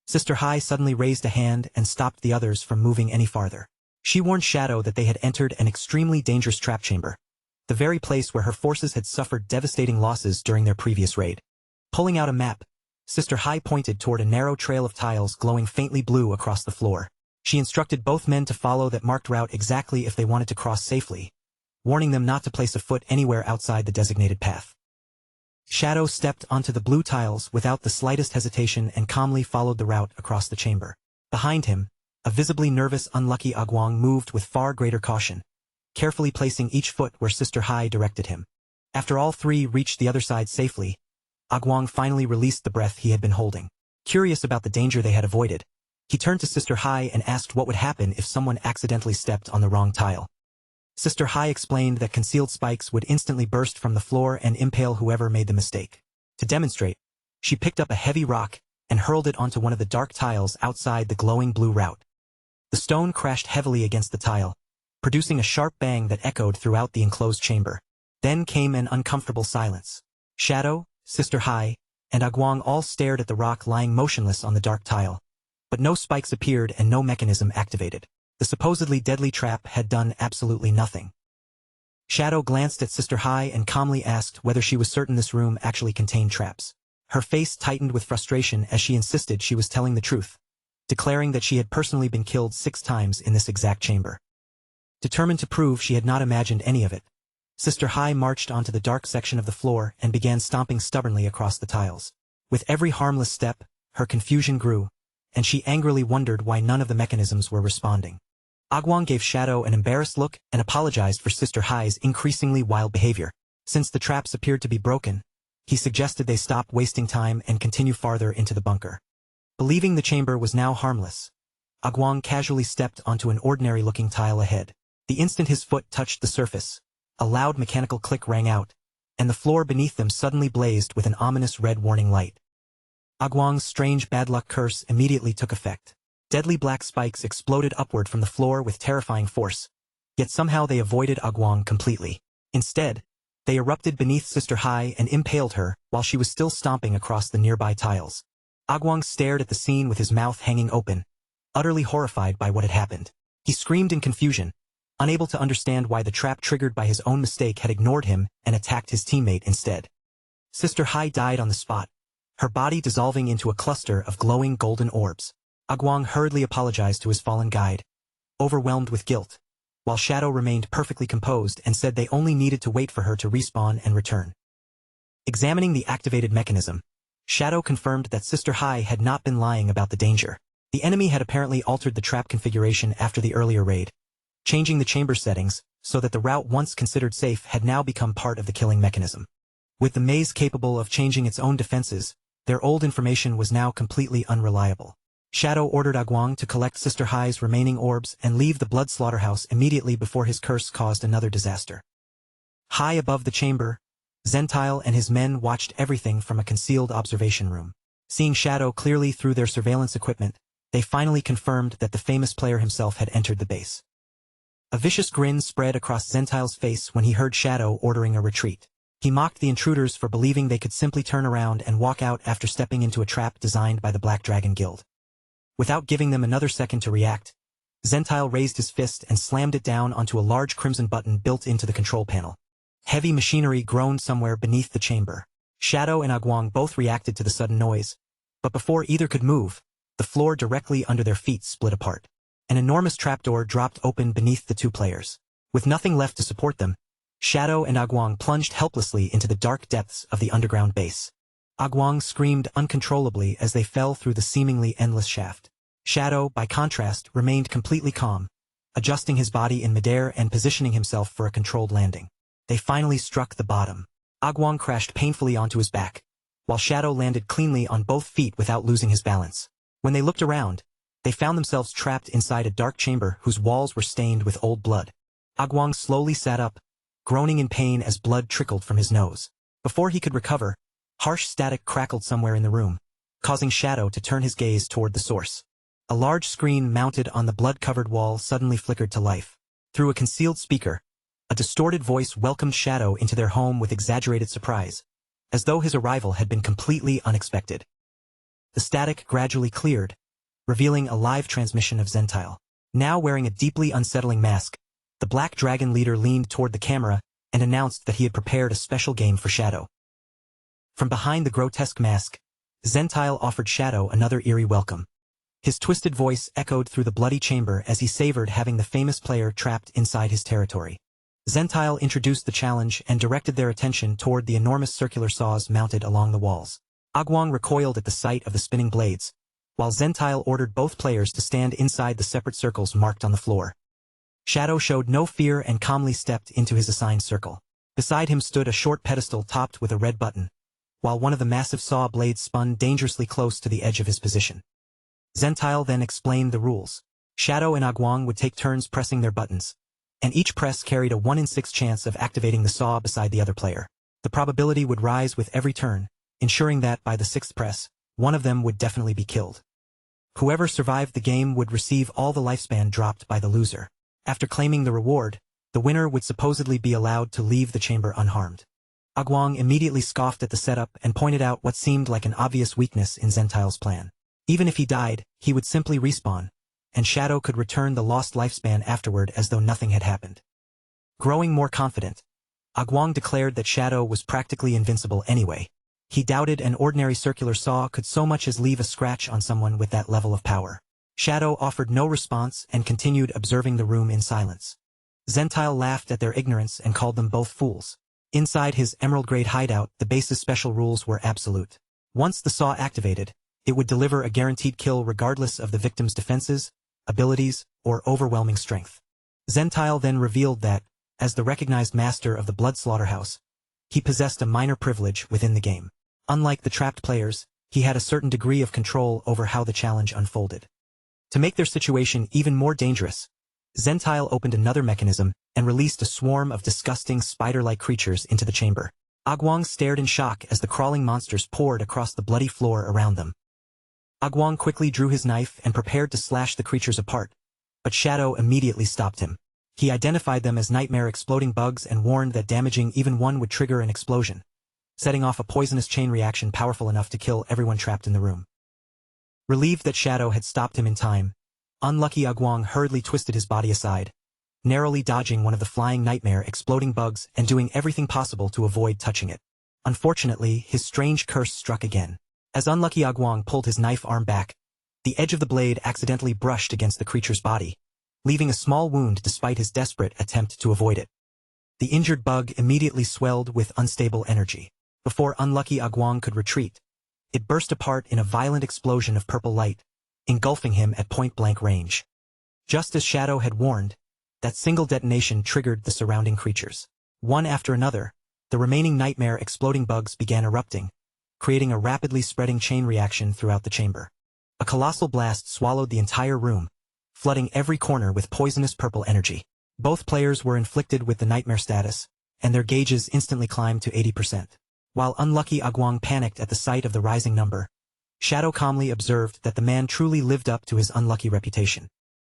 Sister Hai suddenly raised a hand and stopped the others from moving any farther. She warned Shadow that they had entered an extremely dangerous trap chamber, the very place where her forces had suffered devastating losses during their previous raid. Pulling out a map, Sister Hai pointed toward a narrow trail of tiles glowing faintly blue across the floor. She instructed both men to follow that marked route exactly if they wanted to cross safely, warning them not to place a foot anywhere outside the designated path. Shadow stepped onto the blue tiles without the slightest hesitation and calmly followed the route across the chamber. Behind him, a visibly nervous unlucky Agwang moved with far greater caution, carefully placing each foot where Sister Hai directed him. After all three reached the other side safely, Agwang finally released the breath he had been holding. Curious about the danger they had avoided, he turned to Sister Hai and asked what would happen if someone accidentally stepped on the wrong tile. Sister Hai explained that concealed spikes would instantly burst from the floor and impale whoever made the mistake. To demonstrate, she picked up a heavy rock and hurled it onto one of the dark tiles outside the glowing blue route. The stone crashed heavily against the tile, producing a sharp bang that echoed throughout the enclosed chamber. Then came an uncomfortable silence. Shadow, Sister Hai, and Agwang all stared at the rock lying motionless on the dark tile, but no spikes appeared and no mechanism activated. The supposedly deadly trap had done absolutely nothing. Shadow glanced at Sister Hai and calmly asked whether she was certain this room actually contained traps. Her face tightened with frustration as she insisted she was telling the truth, declaring that she had personally been killed 6 times in this exact chamber. Determined to prove she had not imagined any of it, Sister Hai marched onto the dark section of the floor and began stomping stubbornly across the tiles. With every harmless step, her confusion grew, and she angrily wondered why none of the mechanisms were responding. Agwang gave Shadow an embarrassed look and apologized for Sister Hai's increasingly wild behavior. Since the traps appeared to be broken, he suggested they stop wasting time and continue farther into the bunker. Believing the chamber was now harmless, Agwang casually stepped onto an ordinary-looking tile ahead. The instant his foot touched the surface, a loud mechanical click rang out, and the floor beneath them suddenly blazed with an ominous red warning light. Agwang's strange bad luck curse immediately took effect. Deadly black spikes exploded upward from the floor with terrifying force, yet somehow they avoided Agwang completely. Instead, they erupted beneath Sister Hai and impaled her while she was still stomping across the nearby tiles. Agwang stared at the scene with his mouth hanging open, utterly horrified by what had happened. He screamed in confusion, unable to understand why the trap triggered by his own mistake had ignored him and attacked his teammate instead. Sister Hai died on the spot, her body dissolving into a cluster of glowing golden orbs. Agwang hurriedly apologized to his fallen guide, overwhelmed with guilt, while Shadow remained perfectly composed and said they only needed to wait for her to respawn and return. Examining the activated mechanism, Shadow confirmed that Sister Hai had not been lying about the danger. The enemy had apparently altered the trap configuration after the earlier raid, changing the chamber settings so that the route once considered safe had now become part of the killing mechanism. With the maze capable of changing its own defenses, their old information was now completely unreliable. Shadow ordered Agwang to collect Sister Hai's remaining orbs and leave the blood slaughterhouse immediately before his curse caused another disaster. High above the chamber, Zentile and his men watched everything from a concealed observation room. Seeing Shadow clearly through their surveillance equipment, they finally confirmed that the famous player himself had entered the base. A vicious grin spread across Zentile's face when he heard Shadow ordering a retreat. He mocked the intruders for believing they could simply turn around and walk out after stepping into a trap designed by the Black Dragon Guild. Without giving them another second to react, Zentile raised his fist and slammed it down onto a large crimson button built into the control panel. Heavy machinery groaned somewhere beneath the chamber. Shadow and Agwang both reacted to the sudden noise, but before either could move, the floor directly under their feet split apart. An enormous trapdoor dropped open beneath the two players. With nothing left to support them, Shadow and Agwang plunged helplessly into the dark depths of the underground base. Agwang screamed uncontrollably as they fell through the seemingly endless shaft. Shadow, by contrast, remained completely calm, adjusting his body in midair and positioning himself for a controlled landing. They finally struck the bottom. Agwang crashed painfully onto his back, while Shadow landed cleanly on both feet without losing his balance. When they looked around, they found themselves trapped inside a dark chamber whose walls were stained with old blood. Agwang slowly sat up, groaning in pain as blood trickled from his nose. Before he could recover, harsh static crackled somewhere in the room, causing Shadow to turn his gaze toward the source. A large screen mounted on the blood-covered wall suddenly flickered to life. Through a concealed speaker, a distorted voice welcomed Shadow into their home with exaggerated surprise, as though his arrival had been completely unexpected. The static gradually cleared, revealing a live transmission of Zentile. Now wearing a deeply unsettling mask, the Black Dragon leader leaned toward the camera and announced that he had prepared a special game for Shadow. From behind the grotesque mask, Zentile offered Shadow another eerie welcome. His twisted voice echoed through the bloody chamber as he savored having the famous player trapped inside his territory. Zentile introduced the challenge and directed their attention toward the enormous circular saws mounted along the walls. Agwang recoiled at the sight of the spinning blades, while Zentile ordered both players to stand inside the separate circles marked on the floor. Shadow showed no fear and calmly stepped into his assigned circle. Beside him stood a short pedestal topped with a red button, while one of the massive saw blades spun dangerously close to the edge of his position. Zentile then explained the rules. Shadow and Agwang would take turns pressing their buttons, and each press carried a 1 in 6 chance of activating the saw beside the other player. The probability would rise with every turn, ensuring that, by the 6th press, one of them would definitely be killed. Whoever survived the game would receive all the lifespan dropped by the loser. After claiming the reward, the winner would supposedly be allowed to leave the chamber unharmed. Agwang immediately scoffed at the setup and pointed out what seemed like an obvious weakness in Zentile's plan. Even if he died, he would simply respawn, and Shadow could return the lost lifespan afterward as though nothing had happened. Growing more confident, Agwang declared that Shadow was practically invincible anyway. He doubted an ordinary circular saw could so much as leave a scratch on someone with that level of power. Shadow offered no response and continued observing the room in silence. Zentile laughed at their ignorance and called them both fools. Inside his emerald-grade hideout, the base's special rules were absolute. Once the saw activated, it would deliver a guaranteed kill regardless of the victim's defenses, abilities, or overwhelming strength. Zentile then revealed that, as the recognized master of the blood slaughterhouse, he possessed a minor privilege within the game. Unlike the trapped players, he had a certain degree of control over how the challenge unfolded. To make their situation even more dangerous, Zentile opened another mechanism and released a swarm of disgusting spider-like creatures into the chamber. Agwang stared in shock as the crawling monsters poured across the bloody floor around them. Agwong quickly drew his knife and prepared to slash the creatures apart, but Shadow immediately stopped him. He identified them as nightmare exploding bugs and warned that damaging even one would trigger an explosion, setting off a poisonous chain reaction powerful enough to kill everyone trapped in the room. Relieved that Shadow had stopped him in time, unlucky Agwong hurriedly twisted his body aside, narrowly dodging one of the flying nightmare exploding bugs and doing everything possible to avoid touching it. Unfortunately, his strange curse struck again. As unlucky Agwong pulled his knife arm back, the edge of the blade accidentally brushed against the creature's body, leaving a small wound despite his desperate attempt to avoid it. The injured bug immediately swelled with unstable energy. Before unlucky Agwong could retreat, it burst apart in a violent explosion of purple light, engulfing him at point-blank range. Just as Shadow had warned, that single detonation triggered the surrounding creatures. One after another, the remaining nightmare exploding bugs began erupting, creating a rapidly spreading chain reaction throughout the chamber. A colossal blast swallowed the entire room, flooding every corner with poisonous purple energy. Both players were inflicted with the nightmare status, and their gauges instantly climbed to 80%. While unlucky Agwong panicked at the sight of the rising number, Shadow calmly observed that the man truly lived up to his unlucky reputation.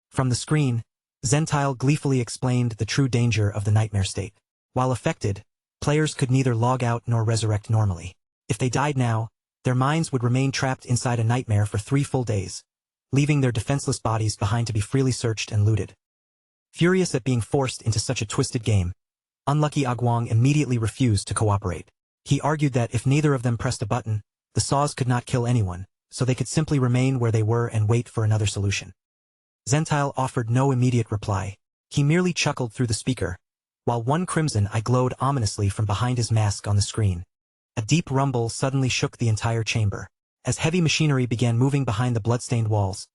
From the screen, Zentile gleefully explained the true danger of the nightmare state. While affected, players could neither log out nor resurrect normally. If they died now, their minds would remain trapped inside a nightmare for 3 full days, leaving their defenseless bodies behind to be freely searched and looted. Furious at being forced into such a twisted game, unlucky Agwong immediately refused to cooperate. He argued that if neither of them pressed a button, the saws could not kill anyone, so they could simply remain where they were and wait for another solution. Zentile offered no immediate reply. He merely chuckled through the speaker, while one crimson eye glowed ominously from behind his mask on the screen. A deep rumble suddenly shook the entire chamber. As heavy machinery began moving behind the bloodstained walls,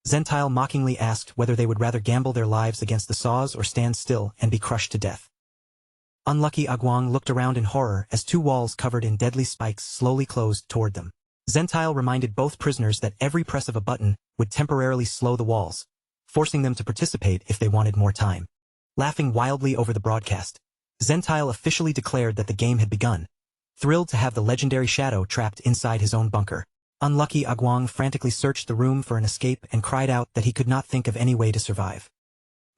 Zentile mockingly asked whether they would rather gamble their lives against the saws or stand still and be crushed to death. Unlucky Agwong looked around in horror as 2 walls covered in deadly spikes slowly closed toward them. Zentile reminded both prisoners that every press of a button would temporarily slow the walls, forcing them to participate if they wanted more time. Laughing wildly over the broadcast, Zentile officially declared that the game had begun, thrilled to have the legendary Shadow trapped inside his own bunker. Unlucky Agwong frantically searched the room for an escape and cried out that he could not think of any way to survive.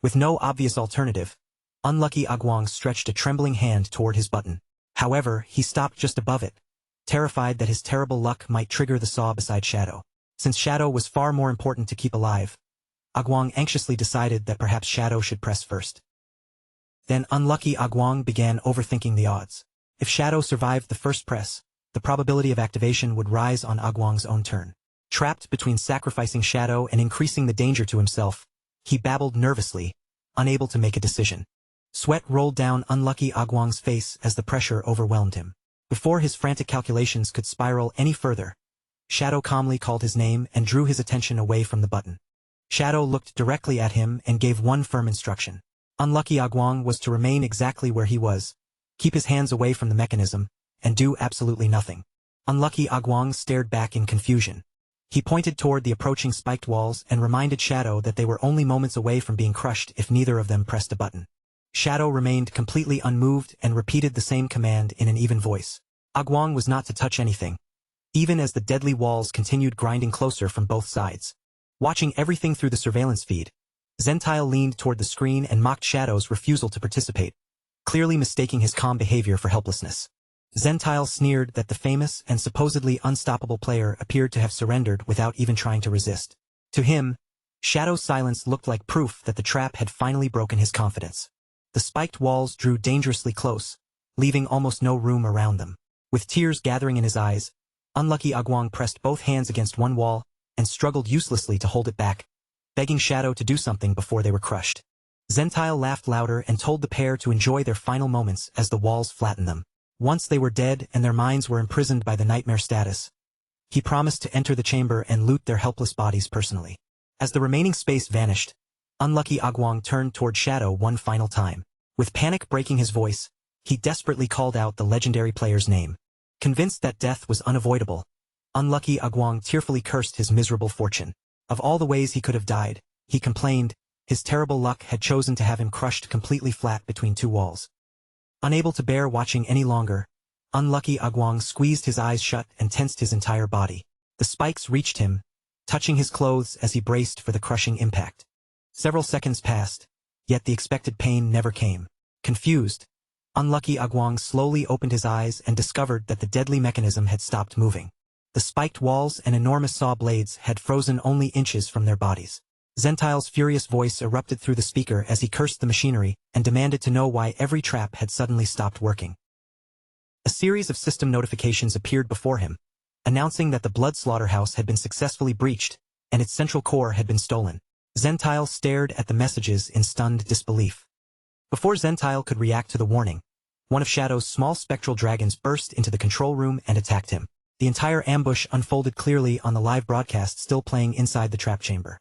With no obvious alternative, unlucky Agwong stretched a trembling hand toward his button. However, he stopped just above it, terrified that his terrible luck might trigger the saw beside Shadow. Since Shadow was far more important to keep alive, Agwong anxiously decided that perhaps Shadow should press first. Then unlucky Agwong began overthinking the odds. If Shadow survived the first press, the probability of activation would rise on Agwong's own turn. Trapped between sacrificing Shadow and increasing the danger to himself, he babbled nervously, unable to make a decision. Sweat rolled down unlucky Agwong's face as the pressure overwhelmed him. Before his frantic calculations could spiral any further, Shadow calmly called his name and drew his attention away from the button. Shadow looked directly at him and gave one firm instruction. Unlucky Agwong was to remain exactly where he was, keep his hands away from the mechanism, and do absolutely nothing. Unlucky Agwong stared back in confusion. He pointed toward the approaching spiked walls and reminded Shadow that they were only moments away from being crushed if neither of them pressed a button. Shadow remained completely unmoved and repeated the same command in an even voice. Agwong was not to touch anything, even as the deadly walls continued grinding closer from both sides. Watching everything through the surveillance feed, Zentile leaned toward the screen and mocked Shadow's refusal to participate, clearly mistaking his calm behavior for helplessness. Zentile sneered that the famous and supposedly unstoppable player appeared to have surrendered without even trying to resist. To him, Shadow's silence looked like proof that the trap had finally broken his confidence. The spiked walls drew dangerously close, leaving almost no room around them. With tears gathering in his eyes, unlucky Agwong pressed both hands against one wall and struggled uselessly to hold it back, begging Shadow to do something before they were crushed. Zentile laughed louder and told the pair to enjoy their final moments as the walls flattened them. Once they were dead and their minds were imprisoned by the nightmare status, he promised to enter the chamber and loot their helpless bodies personally. As the remaining space vanished, unlucky Agwong turned toward Shadow one final time. With panic breaking his voice, he desperately called out the legendary player's name. Convinced that death was unavoidable, unlucky Agwong tearfully cursed his miserable fortune. Of all the ways he could have died, he complained, his terrible luck had chosen to have him crushed completely flat between 2 walls. Unable to bear watching any longer, unlucky Agwong squeezed his eyes shut and tensed his entire body. The spikes reached him, touching his clothes as he braced for the crushing impact. Several seconds passed, yet the expected pain never came. Confused, unlucky Agwang slowly opened his eyes and discovered that the deadly mechanism had stopped moving. The spiked walls and enormous saw blades had frozen only inches from their bodies. Zentile's furious voice erupted through the speaker as he cursed the machinery and demanded to know why every trap had suddenly stopped working. A series of system notifications appeared before him, announcing that the blood slaughterhouse had been successfully breached and its central core had been stolen. Zentile stared at the messages in stunned disbelief. Before Zentile could react to the warning, one of Shadow's small spectral dragons burst into the control room and attacked him. The entire ambush unfolded clearly on the live broadcast still playing inside the trap chamber.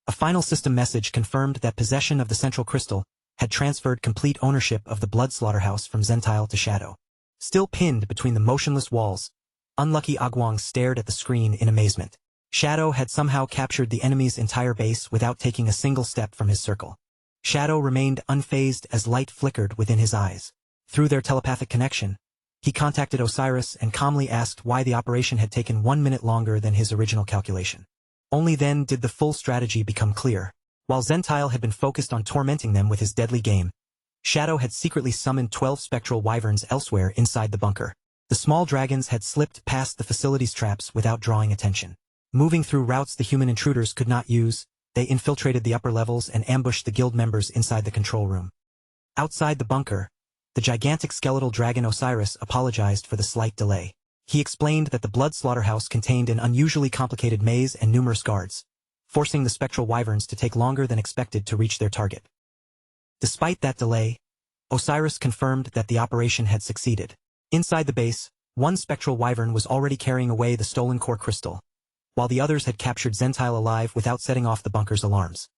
A final system message confirmed that possession of the central crystal had transferred complete ownership of the blood slaughterhouse from Zentile to Shadow. Still pinned between the motionless walls, unlucky Agwang stared at the screen in amazement. Shadow had somehow captured the enemy's entire base without taking a single step from his circle. Shadow remained unfazed as light flickered within his eyes. Through their telepathic connection, he contacted Osiris and calmly asked why the operation had taken 1 minute longer than his original calculation. Only then did the full strategy become clear. While Zentile had been focused on tormenting them with his deadly game, Shadow had secretly summoned 12 spectral wyverns elsewhere inside the bunker. The small dragons had slipped past the facility's traps without drawing attention. Moving through routes the human intruders could not use, they infiltrated the upper levels and ambushed the guild members inside the control room. Outside the bunker, the gigantic skeletal dragon Osiris apologized for the slight delay. He explained that the blood slaughterhouse contained an unusually complicated maze and numerous guards, forcing the spectral wyverns to take longer than expected to reach their target. Despite that delay, Osiris confirmed that the operation had succeeded. Inside the base, one spectral wyvern was already carrying away the stolen core crystal, while the others had captured Zentile alive without setting off the bunker's alarms.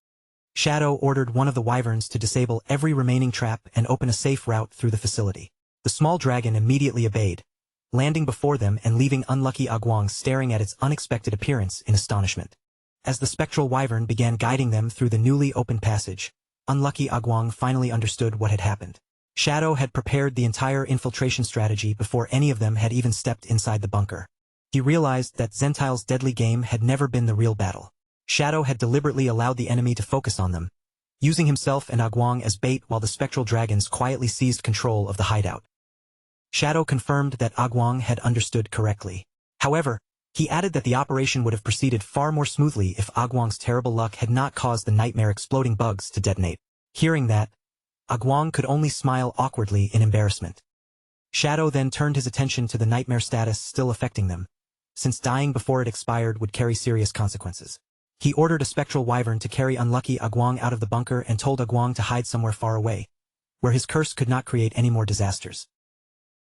Shadow ordered one of the wyverns to disable every remaining trap and open a safe route through the facility. The small dragon immediately obeyed, landing before them and leaving unlucky Agwang staring at its unexpected appearance in astonishment. As the spectral wyvern began guiding them through the newly opened passage, unlucky Agwang finally understood what had happened. Shadow had prepared the entire infiltration strategy before any of them had even stepped inside the bunker. He realized that Zentile's deadly game had never been the real battle. Shadow had deliberately allowed the enemy to focus on them, using himself and Agwang as bait while the spectral dragons quietly seized control of the hideout. Shadow confirmed that Agwang had understood correctly. However, he added that the operation would have proceeded far more smoothly if Agwang's terrible luck had not caused the nightmare exploding bugs to detonate. Hearing that, Agwang could only smile awkwardly in embarrassment. Shadow then turned his attention to the nightmare status still affecting them, since dying before it expired would carry serious consequences. He ordered a spectral wyvern to carry unlucky Agwang out of the bunker and told Agwang to hide somewhere far away, where his curse could not create any more disasters.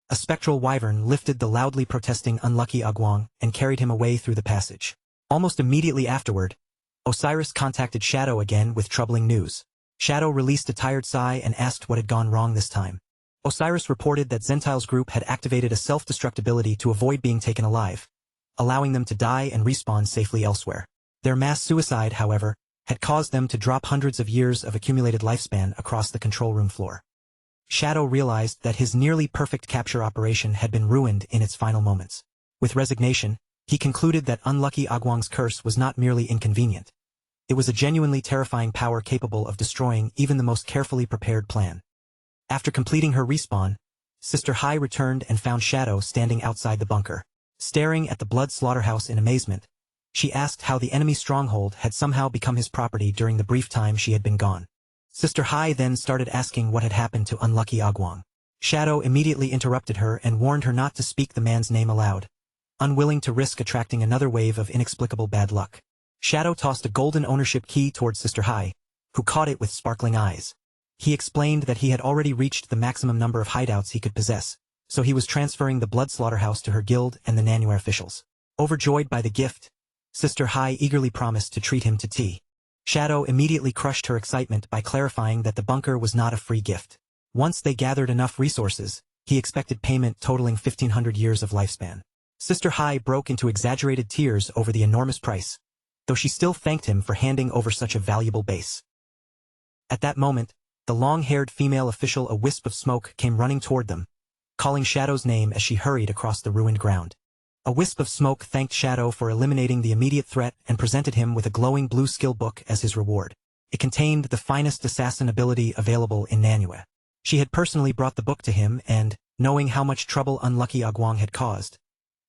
A spectral wyvern lifted the loudly protesting unlucky Agwang and carried him away through the passage. Almost immediately afterward, Osiris contacted Shadow again with troubling news. Shadow released a tired sigh and asked what had gone wrong this time. Osiris reported that Zentile's group had activated a self-destruct ability to avoid being taken alive, allowing them to die and respawn safely elsewhere. Their mass suicide, however, had caused them to drop hundreds of years of accumulated lifespan across the control room floor. Shadow realized that his nearly perfect capture operation had been ruined in its final moments. With resignation, he concluded that unlucky Agwang's curse was not merely inconvenient. It was a genuinely terrifying power capable of destroying even the most carefully prepared plan. After completing her respawn, Sister Hai returned and found Shadow standing outside the bunker. Staring at the blood slaughterhouse in amazement, she asked how the enemy stronghold had somehow become his property during the brief time she had been gone. Sister Hai then started asking what had happened to unlucky Agwang. Shadow immediately interrupted her and warned her not to speak the man's name aloud, unwilling to risk attracting another wave of inexplicable bad luck. Shadow tossed a golden ownership key towards Sister Hai, who caught it with sparkling eyes. He explained that he had already reached the maximum number of hideouts he could possess, so he was transferring the blood slaughterhouse to her guild and the Manhwa officials. Overjoyed by the gift, Sister Hai eagerly promised to treat him to tea. Shadow immediately crushed her excitement by clarifying that the bunker was not a free gift. Once they gathered enough resources, he expected payment totaling 1,500 years of lifespan. Sister Hai broke into exaggerated tears over the enormous price, though she still thanked him for handing over such a valuable base. At that moment, the long-haired female official, a wisp of smoke, came running toward them, calling Shadow's name as she hurried across the ruined ground. A wisp of smoke thanked Shadow for eliminating the immediate threat and presented him with a glowing blue skill book as his reward. It contained the finest assassin ability available in Manhwa. She had personally brought the book to him and, knowing how much trouble unlucky Agwang had caused,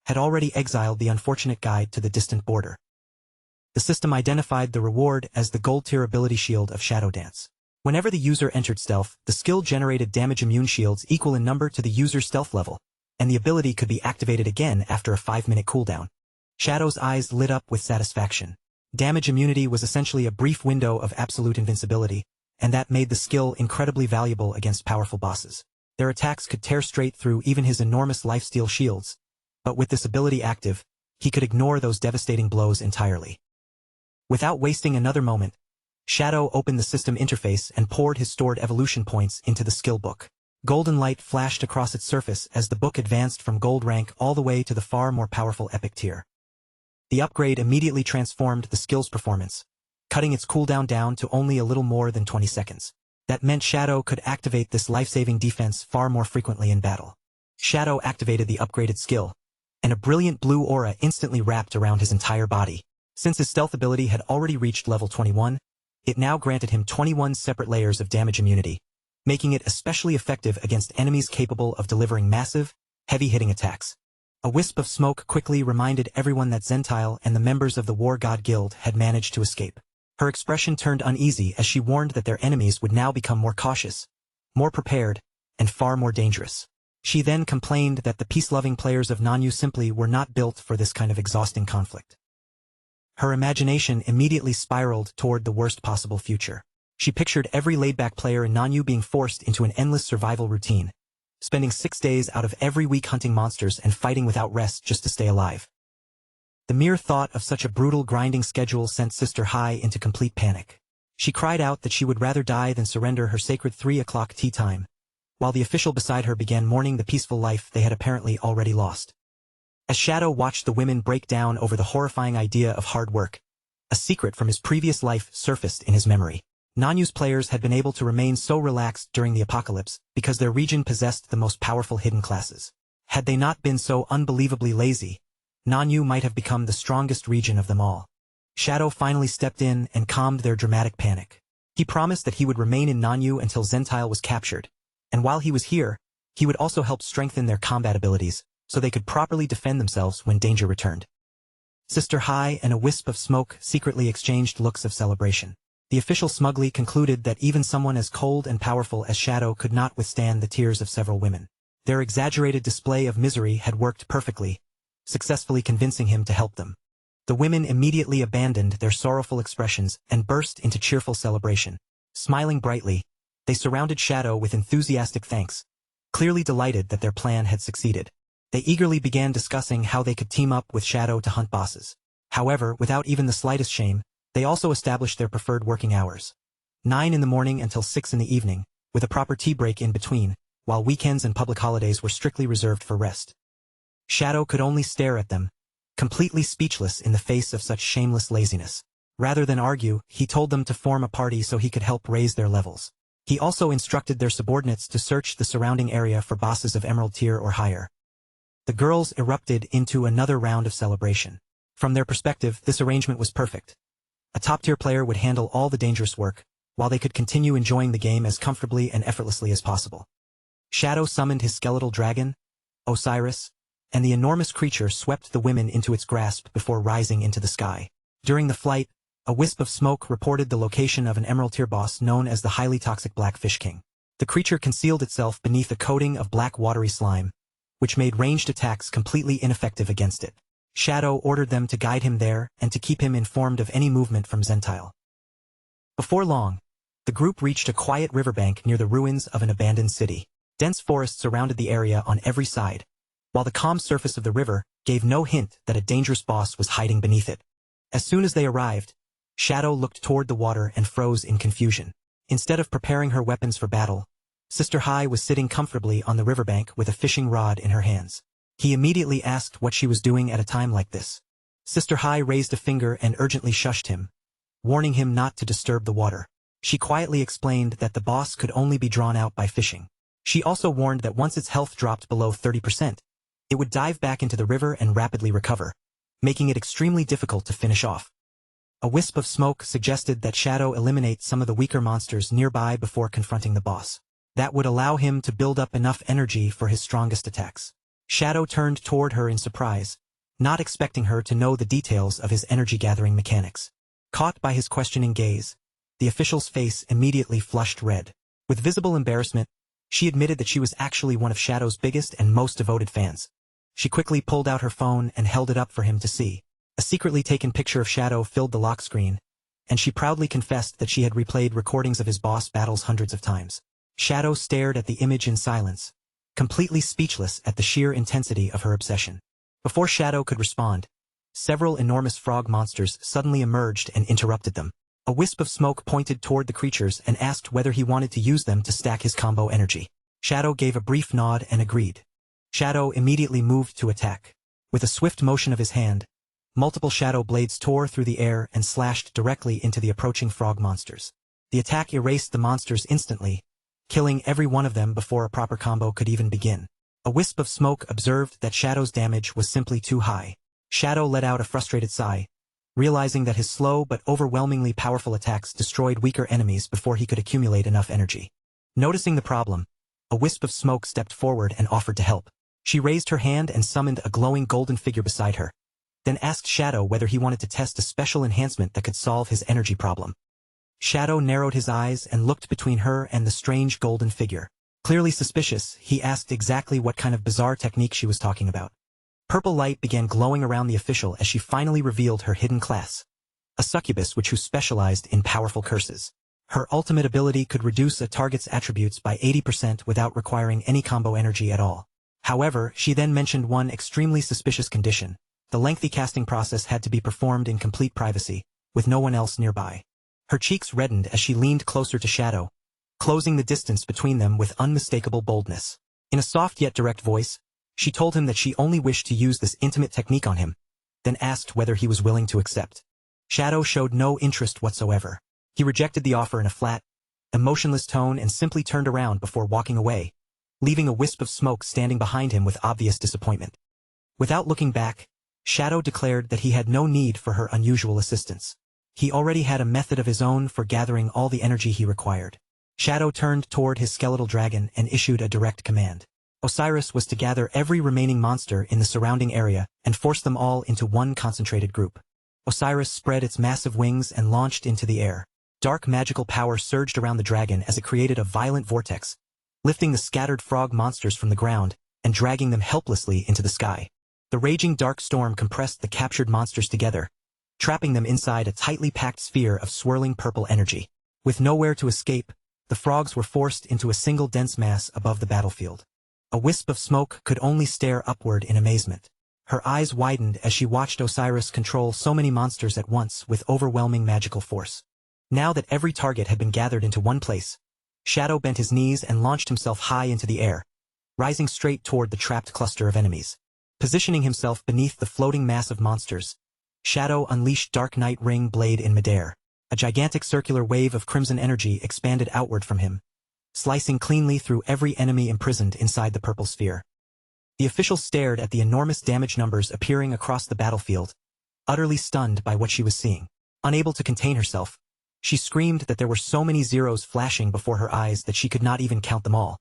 had already exiled the unfortunate guide to the distant border. The system identified the reward as the gold-tier ability shield of Shadow Dance. Whenever the user entered stealth, the skill generated damage immune shields equal in number to the user's stealth level, and the ability could be activated again after a 5-minute cooldown. Shadow's eyes lit up with satisfaction. Damage immunity was essentially a brief window of absolute invincibility, and that made the skill incredibly valuable against powerful bosses. Their attacks could tear straight through even his enormous lifesteal shields, but with this ability active, he could ignore those devastating blows entirely. Without wasting another moment, Shadow opened the system interface and poured his stored evolution points into the skill book. Golden light flashed across its surface as the book advanced from gold rank all the way to the far more powerful epic tier. The upgrade immediately transformed the skill's performance, cutting its cooldown down to only a little more than 20 seconds. That meant Shadow could activate this life-saving defense far more frequently in battle. Shadow activated the upgraded skill, and a brilliant blue aura instantly wrapped around his entire body. Since his stealth ability had already reached level 21, it now granted him 21 separate layers of damage immunity, making it especially effective against enemies capable of delivering massive, heavy-hitting attacks. A wisp of smoke quickly reminded everyone that Zentile and the members of the War God Guild had managed to escape. Her expression turned uneasy as she warned that their enemies would now become more cautious, more prepared, and far more dangerous. She then complained that the peace-loving players of Nanyu simply were not built for this kind of exhausting conflict. Her imagination immediately spiraled toward the worst possible future. She pictured every laid-back player in Nanyu being forced into an endless survival routine, spending 6 days out of every week hunting monsters and fighting without rest just to stay alive. The mere thought of such a brutal grinding schedule sent Sister Hai into complete panic. She cried out that she would rather die than surrender her sacred 3 o'clock tea time, while the official beside her began mourning the peaceful life they had apparently already lost. As Shadow watched the women break down over the horrifying idea of hard work, a secret from his previous life surfaced in his memory. Nanyu's players had been able to remain so relaxed during the apocalypse because their region possessed the most powerful hidden classes. Had they not been so unbelievably lazy, Nanyu might have become the strongest region of them all. Shadow finally stepped in and calmed their dramatic panic. He promised that he would remain in Nanyu until Zentile was captured, and while he was here, he would also help strengthen their combat abilities, so they could properly defend themselves when danger returned. Sister Hai and a wisp of smoke secretly exchanged looks of celebration. The official smugly concluded that even someone as cold and powerful as Shadow could not withstand the tears of several women. Their exaggerated display of misery had worked perfectly, successfully convincing him to help them. The women immediately abandoned their sorrowful expressions and burst into cheerful celebration. Smiling brightly, they surrounded Shadow with enthusiastic thanks, clearly delighted that their plan had succeeded. They eagerly began discussing how they could team up with Shadow to hunt bosses. However, without even the slightest shame, they also established their preferred working hours. 9 in the morning until 6 in the evening, with a proper tea break in between, while weekends and public holidays were strictly reserved for rest. Shadow could only stare at them, completely speechless in the face of such shameless laziness. Rather than argue, he told them to form a party so he could help raise their levels. He also instructed their subordinates to search the surrounding area for bosses of Emerald tier or higher. The girls erupted into another round of celebration. From their perspective, this arrangement was perfect. A top-tier player would handle all the dangerous work, while they could continue enjoying the game as comfortably and effortlessly as possible. Shadow summoned his skeletal dragon, Osiris, and the enormous creature swept the women into its grasp before rising into the sky. During the flight, a wisp of smoke reported the location of an Emerald tier boss known as the highly toxic Black Fish King. The creature concealed itself beneath a coating of black watery slime, which made ranged attacks completely ineffective against it. Shadow ordered them to guide him there and to keep him informed of any movement from Zentile. Before long, the group reached a quiet riverbank near the ruins of an abandoned city. Dense forests surrounded the area on every side, while the calm surface of the river gave no hint that a dangerous boss was hiding beneath it. As soon as they arrived, Shadow looked toward the water and froze in confusion. Instead of preparing her weapons for battle, Sister Hai was sitting comfortably on the riverbank with a fishing rod in her hands. He immediately asked what she was doing at a time like this. Sister Hai raised a finger and urgently shushed him, warning him not to disturb the water. She quietly explained that the boss could only be drawn out by fishing. She also warned that once its health dropped below 30%, it would dive back into the river and rapidly recover, making it extremely difficult to finish off. A wisp of smoke suggested that Shadow eliminate some of the weaker monsters nearby before confronting the boss. That would allow him to build up enough energy for his strongest attacks. Shadow turned toward her in surprise, not expecting her to know the details of his energy-gathering mechanics. Caught by his questioning gaze, the official's face immediately flushed red. With visible embarrassment, she admitted that she was actually one of Shadow's biggest and most devoted fans. She quickly pulled out her phone and held it up for him to see. A secretly taken picture of Shadow filled the lock screen, and she proudly confessed that she had replayed recordings of his boss battles hundreds of times. Shadow stared at the image in silence, completely speechless at the sheer intensity of her obsession. Before Shadow could respond, several enormous frog monsters suddenly emerged and interrupted them. A wisp of smoke pointed toward the creatures and asked whether he wanted to use them to stack his combo energy. Shadow gave a brief nod and agreed. Shadow immediately moved to attack. With a swift motion of his hand, multiple shadow blades tore through the air and slashed directly into the approaching frog monsters. The attack erased the monsters instantly, killing every one of them before a proper combo could even begin. A wisp of smoke observed that Shadow's damage was simply too high. Shadow let out a frustrated sigh, realizing that his slow but overwhelmingly powerful attacks destroyed weaker enemies before he could accumulate enough energy. Noticing the problem, a wisp of smoke stepped forward and offered to help. She raised her hand and summoned a glowing golden figure beside her, then asked Shadow whether he wanted to test a special enhancement that could solve his energy problem. Shadow narrowed his eyes and looked between her and the strange golden figure. Clearly suspicious, he asked exactly what kind of bizarre technique she was talking about. Purple light began glowing around the official as she finally revealed her hidden class, a succubus who specialized in powerful curses. Her ultimate ability could reduce a target's attributes by 80% without requiring any combo energy at all. However, she then mentioned one extremely suspicious condition. The lengthy casting process had to be performed in complete privacy, with no one else nearby. Her cheeks reddened as she leaned closer to Shadow, closing the distance between them with unmistakable boldness. In a soft yet direct voice, she told him that she only wished to use this intimate technique on him, then asked whether he was willing to accept. Shadow showed no interest whatsoever. He rejected the offer in a flat, emotionless tone and simply turned around before walking away, leaving a wisp of smoke standing behind him with obvious disappointment. Without looking back, Shadow declared that he had no need for her unusual assistance. He already had a method of his own for gathering all the energy he required. Shadow turned toward his skeletal dragon and issued a direct command. Osiris was to gather every remaining monster in the surrounding area and force them all into one concentrated group. Osiris spread its massive wings and launched into the air. Dark magical power surged around the dragon as it created a violent vortex, lifting the scattered frog monsters from the ground and dragging them helplessly into the sky. The raging dark storm compressed the captured monsters together, trapping them inside a tightly packed sphere of swirling purple energy. With nowhere to escape, the frogs were forced into a single dense mass above the battlefield. A wisp of smoke could only stare upward in amazement. Her eyes widened as she watched Osiris control so many monsters at once with overwhelming magical force. Now that every target had been gathered into one place, Shadow bent his knees and launched himself high into the air, rising straight toward the trapped cluster of enemies. Positioning himself beneath the floating mass of monsters, Shadow unleashed Dark Night Ring Blade in midair. A gigantic circular wave of crimson energy expanded outward from him, slicing cleanly through every enemy imprisoned inside the purple sphere. The official stared at the enormous damage numbers appearing across the battlefield, utterly stunned by what she was seeing. Unable to contain herself, she screamed that there were so many zeros flashing before her eyes that she could not even count them all.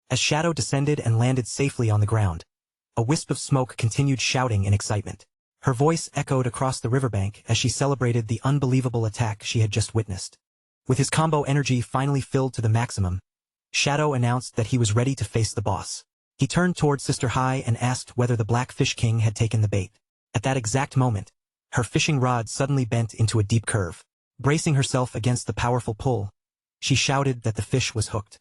As Shadow descended and landed safely on the ground, a wisp of smoke continued shouting in excitement. Her voice echoed across the riverbank as she celebrated the unbelievable attack she had just witnessed. With his combo energy finally filled to the maximum, Shadow announced that he was ready to face the boss. He turned toward Sister Hai and asked whether the Black Fish King had taken the bait. At that exact moment, her fishing rod suddenly bent into a deep curve. Bracing herself against the powerful pull, she shouted that the fish was hooked.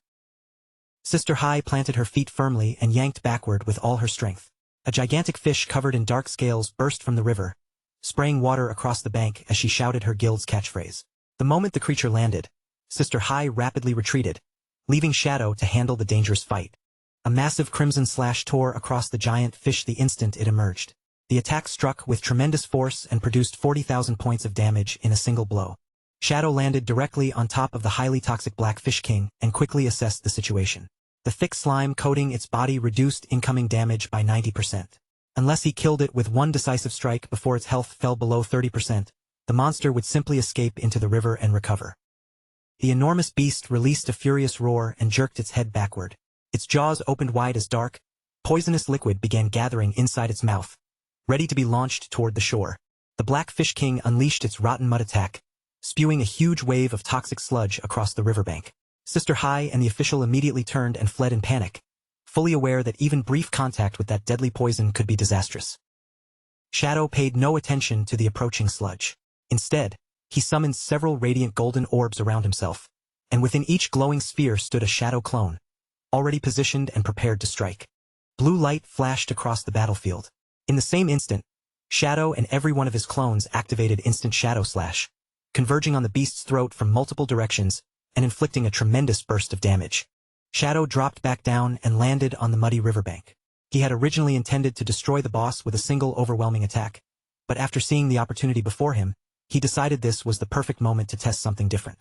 Sister Hai planted her feet firmly and yanked backward with all her strength. A gigantic fish covered in dark scales burst from the river, spraying water across the bank as she shouted her guild's catchphrase. The moment the creature landed, Sister Hai rapidly retreated, leaving Shadow to handle the dangerous fight. A massive crimson slash tore across the giant fish the instant it emerged. The attack struck with tremendous force and produced 40,000 points of damage in a single blow. Shadow landed directly on top of the highly toxic Black Fish King and quickly assessed the situation. The thick slime coating its body reduced incoming damage by 90%. Unless he killed it with one decisive strike before its health fell below 30%, the monster would simply escape into the river and recover. The enormous beast released a furious roar and jerked its head backward. Its jaws opened wide as dark, poisonous liquid began gathering inside its mouth, ready to be launched toward the shore. The Black Fish King unleashed its rotten mud attack, spewing a huge wave of toxic sludge across the riverbank. Sister Hai and the official immediately turned and fled in panic, fully aware that even brief contact with that deadly poison could be disastrous. Shadow paid no attention to the approaching sludge. Instead, he summoned several radiant golden orbs around himself, and within each glowing sphere stood a shadow clone, already positioned and prepared to strike. Blue light flashed across the battlefield. In the same instant, Shadow and every one of his clones activated instant Shadow Slash, converging on the beast's throat from multiple directions and inflicting a tremendous burst of damage. Shadow dropped back down and landed on the muddy riverbank. He had originally intended to destroy the boss with a single overwhelming attack, but after seeing the opportunity before him, he decided this was the perfect moment to test something different.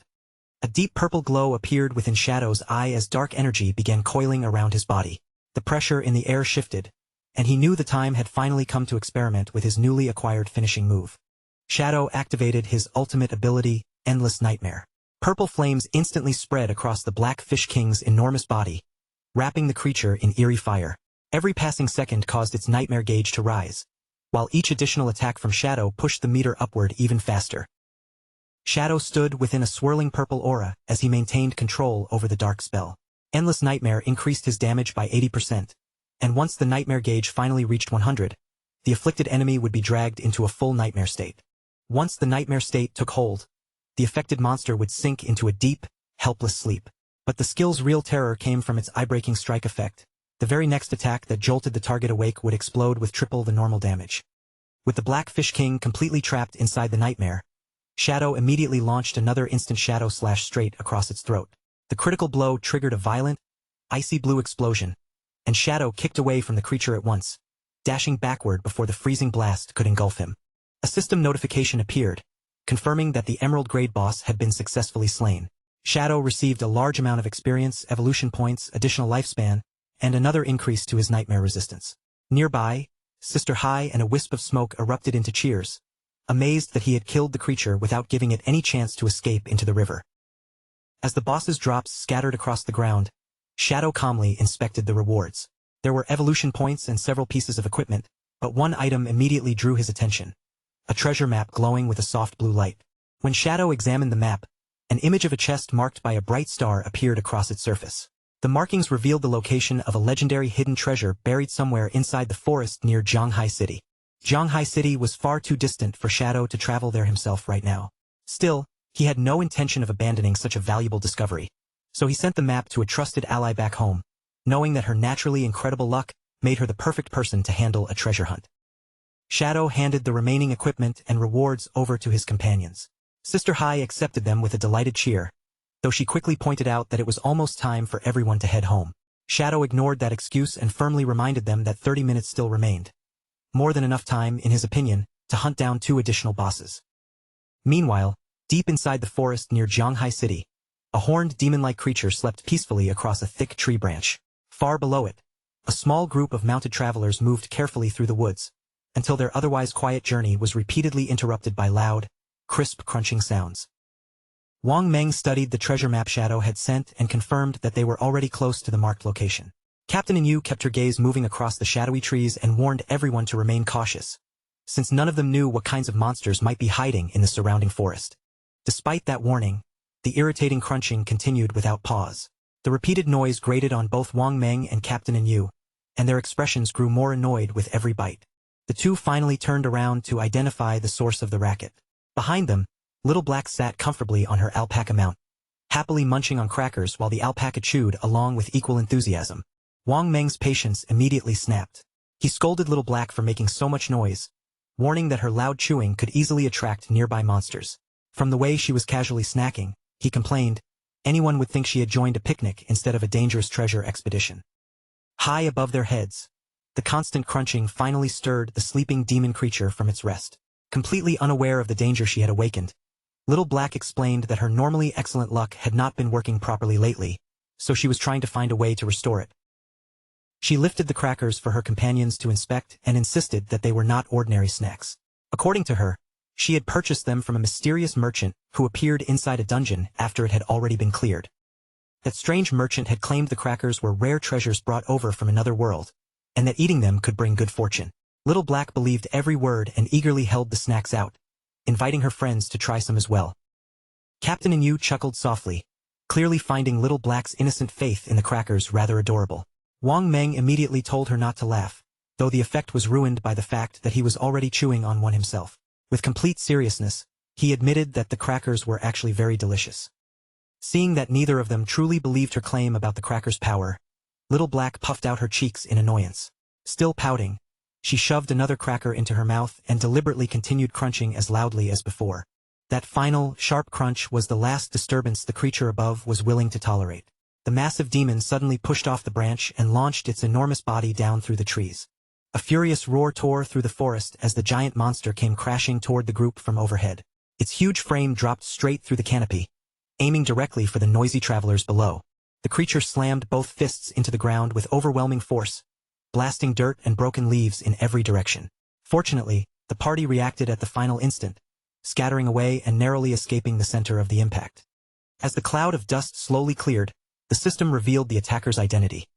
A deep purple glow appeared within Shadow's eye as dark energy began coiling around his body. The pressure in the air shifted, and he knew the time had finally come to experiment with his newly acquired finishing move. Shadow activated his ultimate ability, Endless Nightmare. Purple flames instantly spread across the Black Fish King's enormous body, wrapping the creature in eerie fire. Every passing second caused its nightmare gauge to rise, while each additional attack from Shadow pushed the meter upward even faster. Shadow stood within a swirling purple aura as he maintained control over the dark spell. Endless Nightmare increased his damage by 80%, and once the nightmare gauge finally reached 100, the afflicted enemy would be dragged into a full nightmare state. Once the nightmare state took hold, the affected monster would sink into a deep, helpless sleep. But the skill's real terror came from its eye-breaking strike effect. The very next attack that jolted the target awake would explode with triple the normal damage. With the Black Fish King completely trapped inside the nightmare, Shadow immediately launched another instant Shadow Slash straight across its throat. The critical blow triggered a violent, icy blue explosion, and Shadow kicked away from the creature at once, dashing backward before the freezing blast could engulf him. A system notification appeared, confirming that the Emerald Grade boss had been successfully slain. Shadow received a large amount of experience, evolution points, additional lifespan, and another increase to his nightmare resistance. Nearby, Sister Hai and a wisp of smoke erupted into cheers, amazed that he had killed the creature without giving it any chance to escape into the river. As the boss's drops scattered across the ground, Shadow calmly inspected the rewards. There were evolution points and several pieces of equipment, but one item immediately drew his attention: a treasure map glowing with a soft blue light. When Shadow examined the map, an image of a chest marked by a bright star appeared across its surface. The markings revealed the location of a legendary hidden treasure buried somewhere inside the forest near Zhanghai City. Zhanghai City was far too distant for Shadow to travel there himself right now. Still, he had no intention of abandoning such a valuable discovery, so he sent the map to a trusted ally back home, knowing that her naturally incredible luck made her the perfect person to handle a treasure hunt. Shadow handed the remaining equipment and rewards over to his companions. Sister Hai accepted them with a delighted cheer, though she quickly pointed out that it was almost time for everyone to head home. Shadow ignored that excuse and firmly reminded them that 30 minutes still remained. More than enough time, in his opinion, to hunt down 2 additional bosses. Meanwhile, deep inside the forest near Zhanghai City, a horned demon-like creature slept peacefully across a thick tree branch. Far below it, a small group of mounted travelers moved carefully through the woods, until their otherwise quiet journey was repeatedly interrupted by loud, crisp crunching sounds. Wang Meng studied the treasure map Shadow had sent and confirmed that they were already close to the marked location. Captain Yu kept her gaze moving across the shadowy trees and warned everyone to remain cautious, since none of them knew what kinds of monsters might be hiding in the surrounding forest. Despite that warning, the irritating crunching continued without pause. The repeated noise grated on both Wang Meng and Captain Yu, and their expressions grew more annoyed with every bite. The two finally turned around to identify the source of the racket. Behind them, Little Black sat comfortably on her alpaca mount, happily munching on crackers while the alpaca chewed along with equal enthusiasm. Wang Meng's patience immediately snapped. He scolded Little Black for making so much noise, warning that her loud chewing could easily attract nearby monsters. From the way she was casually snacking, he complained, anyone would think she had joined a picnic instead of a dangerous treasure expedition. High above their heads, the constant crunching finally stirred the sleeping demon creature from its rest. Completely unaware of the danger she had awakened, Little Black explained that her normally excellent luck had not been working properly lately, so she was trying to find a way to restore it. She lifted the crackers for her companions to inspect and insisted that they were not ordinary snacks. According to her, she had purchased them from a mysterious merchant who appeared inside a dungeon after it had already been cleared. That strange merchant had claimed the crackers were rare treasures brought over from another world, and that eating them could bring good fortune. Little Black believed every word and eagerly held the snacks out, inviting her friends to try some as well. Captain Inu chuckled softly, clearly finding Little Black's innocent faith in the crackers rather adorable. Wang Meng immediately told her not to laugh, though the effect was ruined by the fact that he was already chewing on one himself. With complete seriousness, he admitted that the crackers were actually very delicious. Seeing that neither of them truly believed her claim about the crackers' power, Little Black puffed out her cheeks in annoyance. Still pouting, she shoved another cracker into her mouth and deliberately continued crunching as loudly as before. That final, sharp crunch was the last disturbance the creature above was willing to tolerate. The massive demon suddenly pushed off the branch and launched its enormous body down through the trees. A furious roar tore through the forest as the giant monster came crashing toward the group from overhead. Its huge frame dropped straight through the canopy, aiming directly for the noisy travelers below. The creature slammed both fists into the ground with overwhelming force, blasting dirt and broken leaves in every direction. Fortunately, the party reacted at the final instant, scattering away and narrowly escaping the center of the impact. As the cloud of dust slowly cleared, the system revealed the attacker's identity.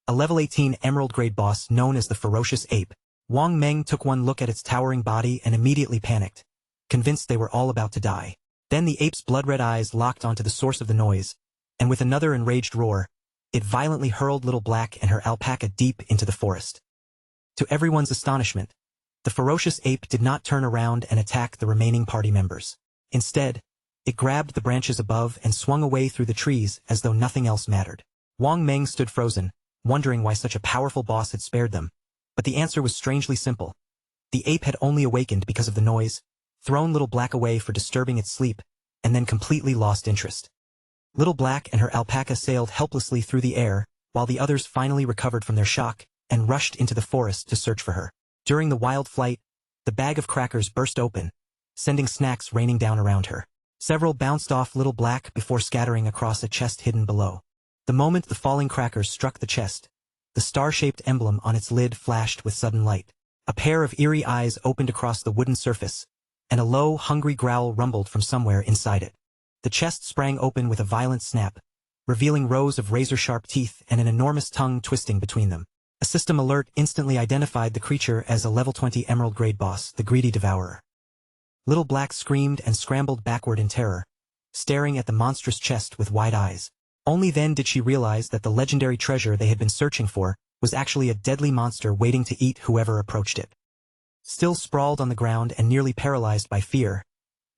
A level 18 emerald-grade boss known as the Ferocious Ape. Wang Meng took one look at its towering body and immediately panicked, convinced they were all about to die. Then the ape's blood-red eyes locked onto the source of the noise, and with another enraged roar, it violently hurled Little Black and her alpaca deep into the forest. To everyone's astonishment, the ferocious ape did not turn around and attack the remaining party members. Instead, it grabbed the branches above and swung away through the trees as though nothing else mattered. Wang Meng stood frozen, wondering why such a powerful boss had spared them, but the answer was strangely simple. The ape had only awakened because of the noise, thrown Little Black away for disturbing its sleep, and then completely lost interest. Little Black and her alpaca sailed helplessly through the air, while the others finally recovered from their shock and rushed into the forest to search for her. During the wild flight, the bag of crackers burst open, sending snacks raining down around her. Several bounced off Little Black before scattering across a chest hidden below. The moment the falling crackers struck the chest, the star-shaped emblem on its lid flashed with sudden light. A pair of eerie eyes opened across the wooden surface, and a low, hungry growl rumbled from somewhere inside it. The chest sprang open with a violent snap, revealing rows of razor-sharp teeth and an enormous tongue twisting between them. A system alert instantly identified the creature as a level 20 emerald-grade boss, the Greedy Devourer. Little Black screamed and scrambled backward in terror, staring at the monstrous chest with wide eyes. Only then did she realize that the legendary treasure they had been searching for was actually a deadly monster waiting to eat whoever approached it. Still sprawled on the ground and nearly paralyzed by fear,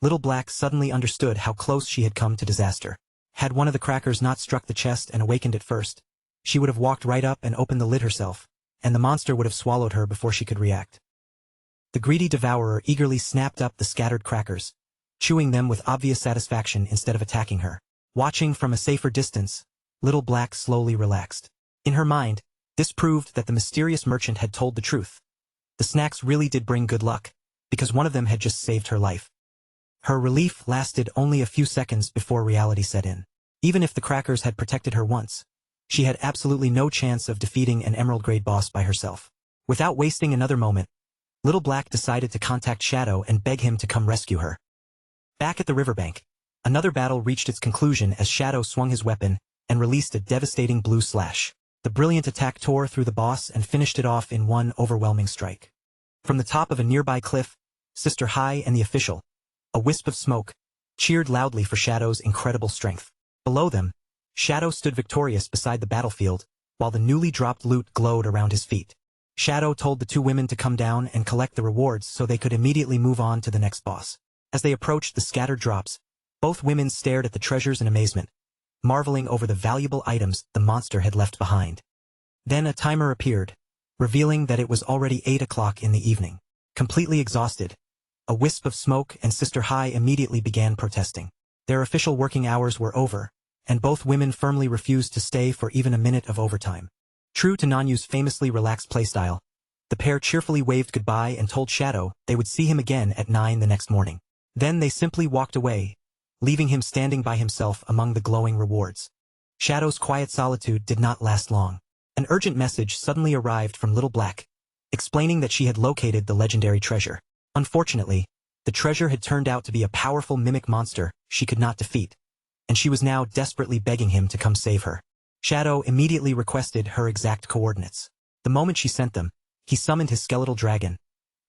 Little Black suddenly understood how close she had come to disaster. Had one of the crackers not struck the chest and awakened it first, she would have walked right up and opened the lid herself, and the monster would have swallowed her before she could react. The Greedy Devourer eagerly snapped up the scattered crackers, chewing them with obvious satisfaction instead of attacking her. Watching from a safer distance, Little Black slowly relaxed. In her mind, this proved that the mysterious merchant had told the truth. The snacks really did bring good luck, because one of them had just saved her life. Her relief lasted only a few seconds before reality set in. Even if the crackers had protected her once, she had absolutely no chance of defeating an emerald-grade boss by herself. Without wasting another moment, Little Black decided to contact Shadow and beg him to come rescue her. Back at the riverbank, another battle reached its conclusion as Shadow swung his weapon and released a devastating blue slash. The brilliant attack tore through the boss and finished it off in one overwhelming strike. From the top of a nearby cliff, Sister Hai and the official, a wisp of smoke, cheered loudly for Shadow's incredible strength. Below them, Shadow stood victorious beside the battlefield, while the newly dropped loot glowed around his feet. Shadow told the two women to come down and collect the rewards so they could immediately move on to the next boss. As they approached the scattered drops, both women stared at the treasures in amazement, marveling over the valuable items the monster had left behind. Then a timer appeared, revealing that it was already 8 o'clock in the evening. Completely exhausted, a wisp of smoke and Sister Hai immediately began protesting. Their official working hours were over, and both women firmly refused to stay for even a minute of overtime. True to Nanyu's famously relaxed playstyle, the pair cheerfully waved goodbye and told Shadow they would see him again at 9 the next morning. Then they simply walked away, leaving him standing by himself among the glowing rewards. Shadow's quiet solitude did not last long. An urgent message suddenly arrived from Little Black, explaining that she had located the legendary treasure. Unfortunately, the treasure had turned out to be a powerful mimic monster she could not defeat, and she was now desperately begging him to come save her. Shadow immediately requested her exact coordinates. The moment she sent them, he summoned his skeletal dragon,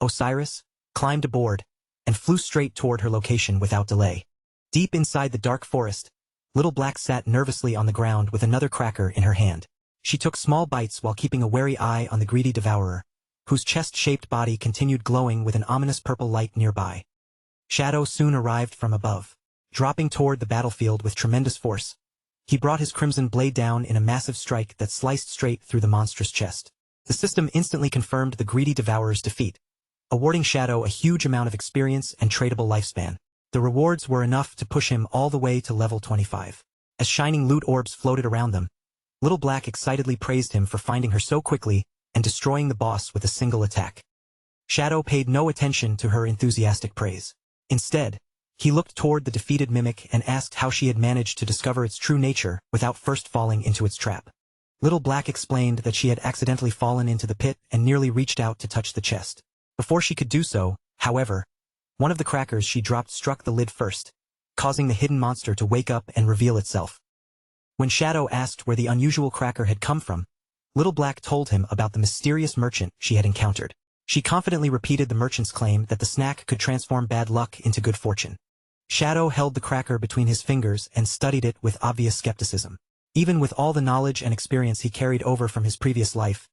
Osiris, climbed aboard, and flew straight toward her location without delay. Deep inside the dark forest, Little Black sat nervously on the ground with another cracker in her hand. She took small bites while keeping a wary eye on the greedy devourer, whose chest-shaped body continued glowing with an ominous purple light nearby. Shadow soon arrived from above. Dropping toward the battlefield with tremendous force, he brought his crimson blade down in a massive strike that sliced straight through the monstrous chest. The system instantly confirmed the greedy devourer's defeat, awarding Shadow a huge amount of experience and tradable lifespan. The rewards were enough to push him all the way to level 25. As shining loot orbs floated around them, Little Black excitedly praised him for finding her so quickly and destroying the boss with a single attack. Shadow paid no attention to her enthusiastic praise. Instead, he looked toward the defeated mimic and asked how she had managed to discover its true nature without first falling into its trap. Little Black explained that she had accidentally fallen into the pit and nearly reached out to touch the chest. Before she could do so, however, one of the crackers she dropped struck the lid first, causing the hidden monster to wake up and reveal itself. When Shadow asked where the unusual cracker had come from, Little Black told him about the mysterious merchant she had encountered. She confidently repeated the merchant's claim that the snack could transform bad luck into good fortune. Shadow held the cracker between his fingers and studied it with obvious skepticism. Even with all the knowledge and experience he carried over from his previous life,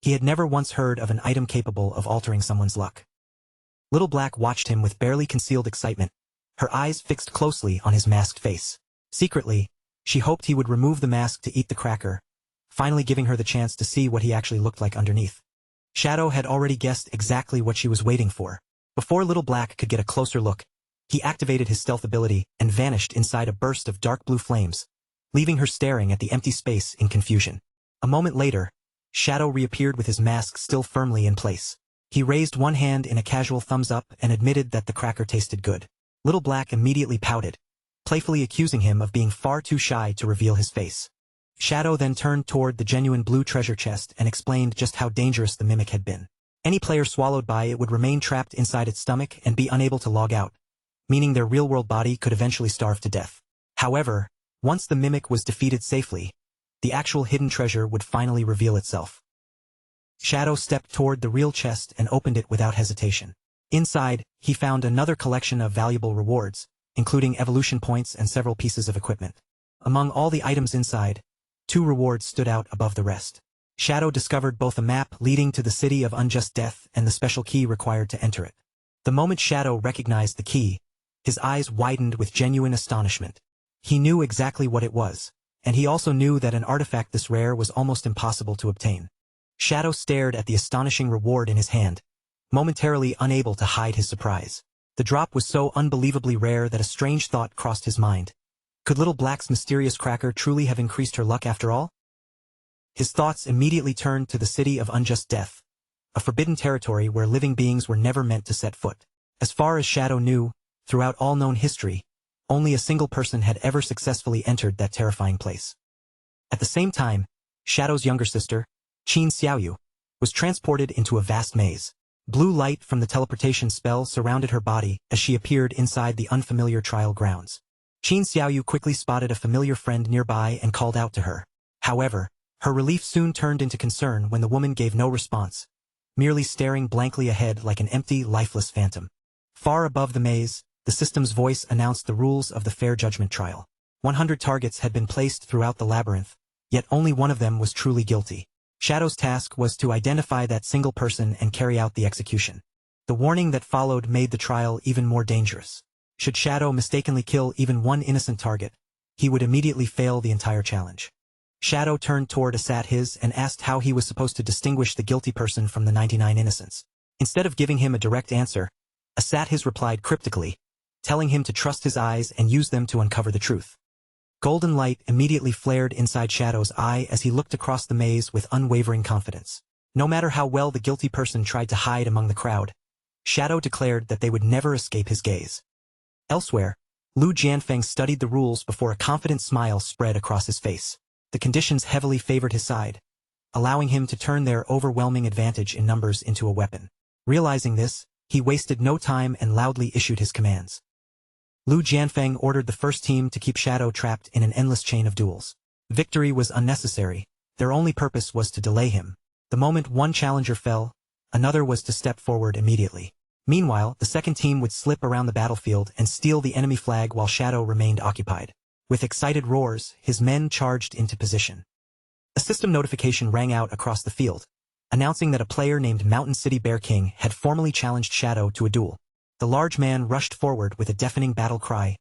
he had never once heard of an item capable of altering someone's luck. Little Black watched him with barely concealed excitement, her eyes fixed closely on his masked face. Secretly, she hoped he would remove the mask to eat the cracker, finally giving her the chance to see what he actually looked like underneath. Shadow had already guessed exactly what she was waiting for. Before Little Black could get a closer look, he activated his stealth ability and vanished inside a burst of dark blue flames, leaving her staring at the empty space in confusion. A moment later, Shadow reappeared with his mask still firmly in place. He raised one hand in a casual thumbs up and admitted that the cracker tasted good. Little Black immediately pouted, playfully accusing him of being far too shy to reveal his face. Shadow then turned toward the genuine blue treasure chest and explained just how dangerous the mimic had been. Any player swallowed by it would remain trapped inside its stomach and be unable to log out, meaning their real-world body could eventually starve to death. However, once the mimic was defeated safely, the actual hidden treasure would finally reveal itself. Shadow stepped toward the real chest and opened it without hesitation. Inside, he found another collection of valuable rewards, including evolution points and several pieces of equipment. Among all the items inside, 2 rewards stood out above the rest. Shadow discovered both a map leading to the City of Unjust Death and the special key required to enter it. The moment Shadow recognized the key, his eyes widened with genuine astonishment. He knew exactly what it was, and he also knew that an artifact this rare was almost impossible to obtain. Shadow stared at the astonishing reward in his hand, momentarily unable to hide his surprise. The drop was so unbelievably rare that a strange thought crossed his mind. Could Little Black's mysterious cracker truly have increased her luck after all? His thoughts immediately turned to the City of Unjust Death, a forbidden territory where living beings were never meant to set foot. As far as Shadow knew, throughout all known history, only a single person had ever successfully entered that terrifying place. At the same time, Shadow's younger sister, Qin Xiaoyu, was transported into a vast maze. Blue light from the teleportation spell surrounded her body as she appeared inside the unfamiliar trial grounds. Qin Xiaoyu quickly spotted a familiar friend nearby and called out to her. However, her relief soon turned into concern when the woman gave no response, merely staring blankly ahead like an empty, lifeless phantom. Far above the maze, the system's voice announced the rules of the fair judgment trial. 100 targets had been placed throughout the labyrinth, yet only one of them was truly guilty. Shadow's task was to identify that single person and carry out the execution. The warning that followed made the trial even more dangerous. Should Shadow mistakenly kill even one innocent target, he would immediately fail the entire challenge. Shadow turned toward Asat his and asked how he was supposed to distinguish the guilty person from the 99 innocents. Instead of giving him a direct answer, Asat his replied cryptically, telling him to trust his eyes and use them to uncover the truth. Golden light immediately flared inside Shadow's eye as he looked across the maze with unwavering confidence. No matter how well the guilty person tried to hide among the crowd, Shadow declared that they would never escape his gaze. Elsewhere, Lu Jianfeng studied the rules before a confident smile spread across his face. The conditions heavily favored his side, allowing him to turn their overwhelming advantage in numbers into a weapon. Realizing this, he wasted no time and loudly issued his commands. Lu Jianfeng ordered the first team to keep Shadow trapped in an endless chain of duels. Victory was unnecessary, their only purpose was to delay him. The moment one challenger fell, another was to step forward immediately. Meanwhile, the second team would slip around the battlefield and steal the enemy flag while Shadow remained occupied. With excited roars, his men charged into position. A system notification rang out across the field, announcing that a player named Mountain City Bear King had formally challenged Shadow to a duel. The large man rushed forward with a deafening battle cry,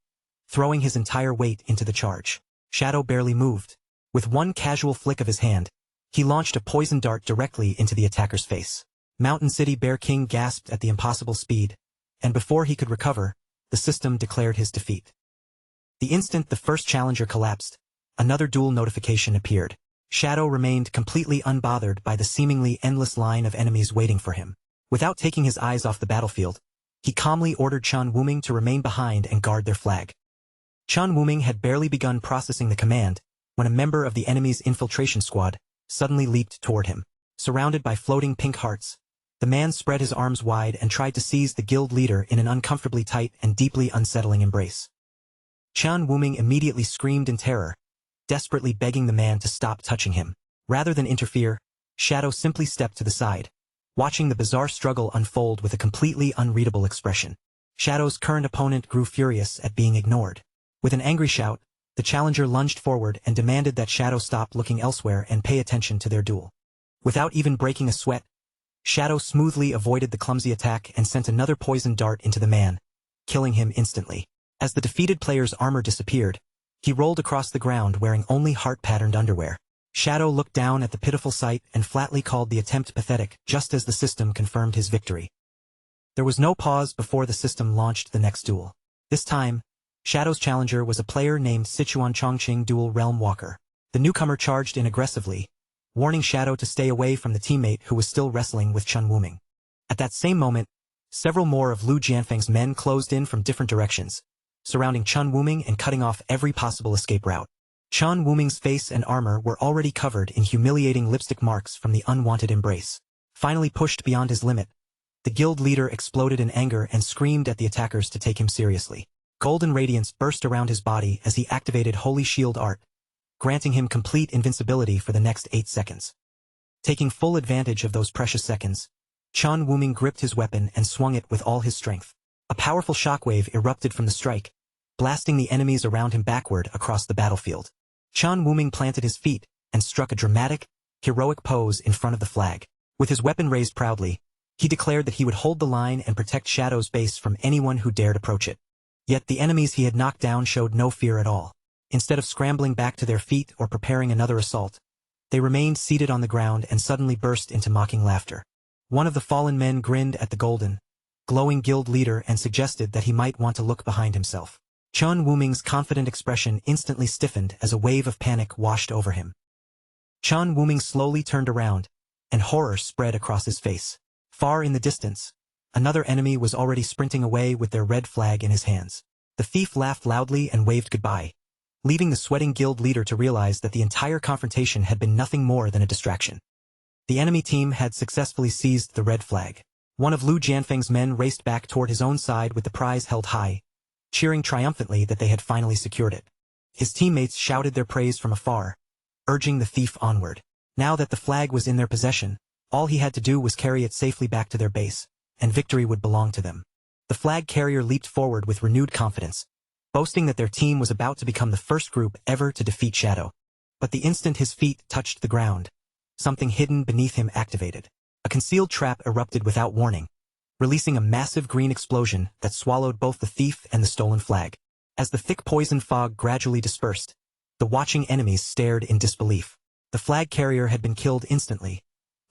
throwing his entire weight into the charge. Shadow barely moved. With one casual flick of his hand, he launched a poison dart directly into the attacker's face. Mountain City Bear King gasped at the impossible speed, and before he could recover, the system declared his defeat. The instant the first challenger collapsed, another duel notification appeared. Shadow remained completely unbothered by the seemingly endless line of enemies waiting for him. Without taking his eyes off the battlefield, he calmly ordered Chen Wuming to remain behind and guard their flag. Chen Wuming had barely begun processing the command when a member of the enemy's infiltration squad suddenly leaped toward him. Surrounded by floating pink hearts, the man spread his arms wide and tried to seize the guild leader in an uncomfortably tight and deeply unsettling embrace. Chen Wuming immediately screamed in terror, desperately begging the man to stop touching him. Rather than interfere, Shadow simply stepped to the side, watching the bizarre struggle unfold with a completely unreadable expression. Shadow's current opponent grew furious at being ignored. With an angry shout, the challenger lunged forward and demanded that Shadow stop looking elsewhere and pay attention to their duel. Without even breaking a sweat, Shadow smoothly avoided the clumsy attack and sent another poison dart into the man, killing him instantly. As the defeated player's armor disappeared, he rolled across the ground wearing only heart-patterned underwear. Shadow looked down at the pitiful sight and flatly called the attempt pathetic just as the system confirmed his victory. There was no pause before the system launched the next duel. This time, Shadow's challenger was a player named Sichuan Chongqing Dual Realm Walker. The newcomer charged in aggressively, warning Shadow to stay away from the teammate who was still wrestling with Chen Wuming. At that same moment, several more of Lu Jianfeng's men closed in from different directions, surrounding Chen Wuming and cutting off every possible escape route. Chen Wuming's face and armor were already covered in humiliating lipstick marks from the unwanted embrace. Finally pushed beyond his limit, the guild leader exploded in anger and screamed at the attackers to take him seriously. Golden radiance burst around his body as he activated Holy Shield Art, granting him complete invincibility for the next 8 seconds. Taking full advantage of those precious seconds, Chen Wuming gripped his weapon and swung it with all his strength. A powerful shockwave erupted from the strike, blasting the enemies around him backward across the battlefield. Chen Wuming planted his feet and struck a dramatic, heroic pose in front of the flag. With his weapon raised proudly, he declared that he would hold the line and protect Shadow's base from anyone who dared approach it. Yet the enemies he had knocked down showed no fear at all. Instead of scrambling back to their feet or preparing another assault, they remained seated on the ground and suddenly burst into mocking laughter. One of the fallen men grinned at the golden, glowing guild leader and suggested that he might want to look behind himself. Chen Wuming's confident expression instantly stiffened as a wave of panic washed over him. Chen Wuming slowly turned around, and horror spread across his face. Far in the distance, another enemy was already sprinting away with their red flag in his hands. The thief laughed loudly and waved goodbye, leaving the sweating guild leader to realize that the entire confrontation had been nothing more than a distraction. The enemy team had successfully seized the red flag. One of Lu Jianfeng's men raced back toward his own side with the prize held high, cheering triumphantly that they had finally secured it. His teammates shouted their praise from afar, urging the thief onward. Now that the flag was in their possession, all he had to do was carry it safely back to their base, and victory would belong to them. The flag carrier leaped forward with renewed confidence, boasting that their team was about to become the first group ever to defeat Shadow. But the instant his feet touched the ground, something hidden beneath him activated. A concealed trap erupted without warning, releasing a massive green explosion that swallowed both the thief and the stolen flag. As the thick poison fog gradually dispersed, the watching enemies stared in disbelief. The flag carrier had been killed instantly,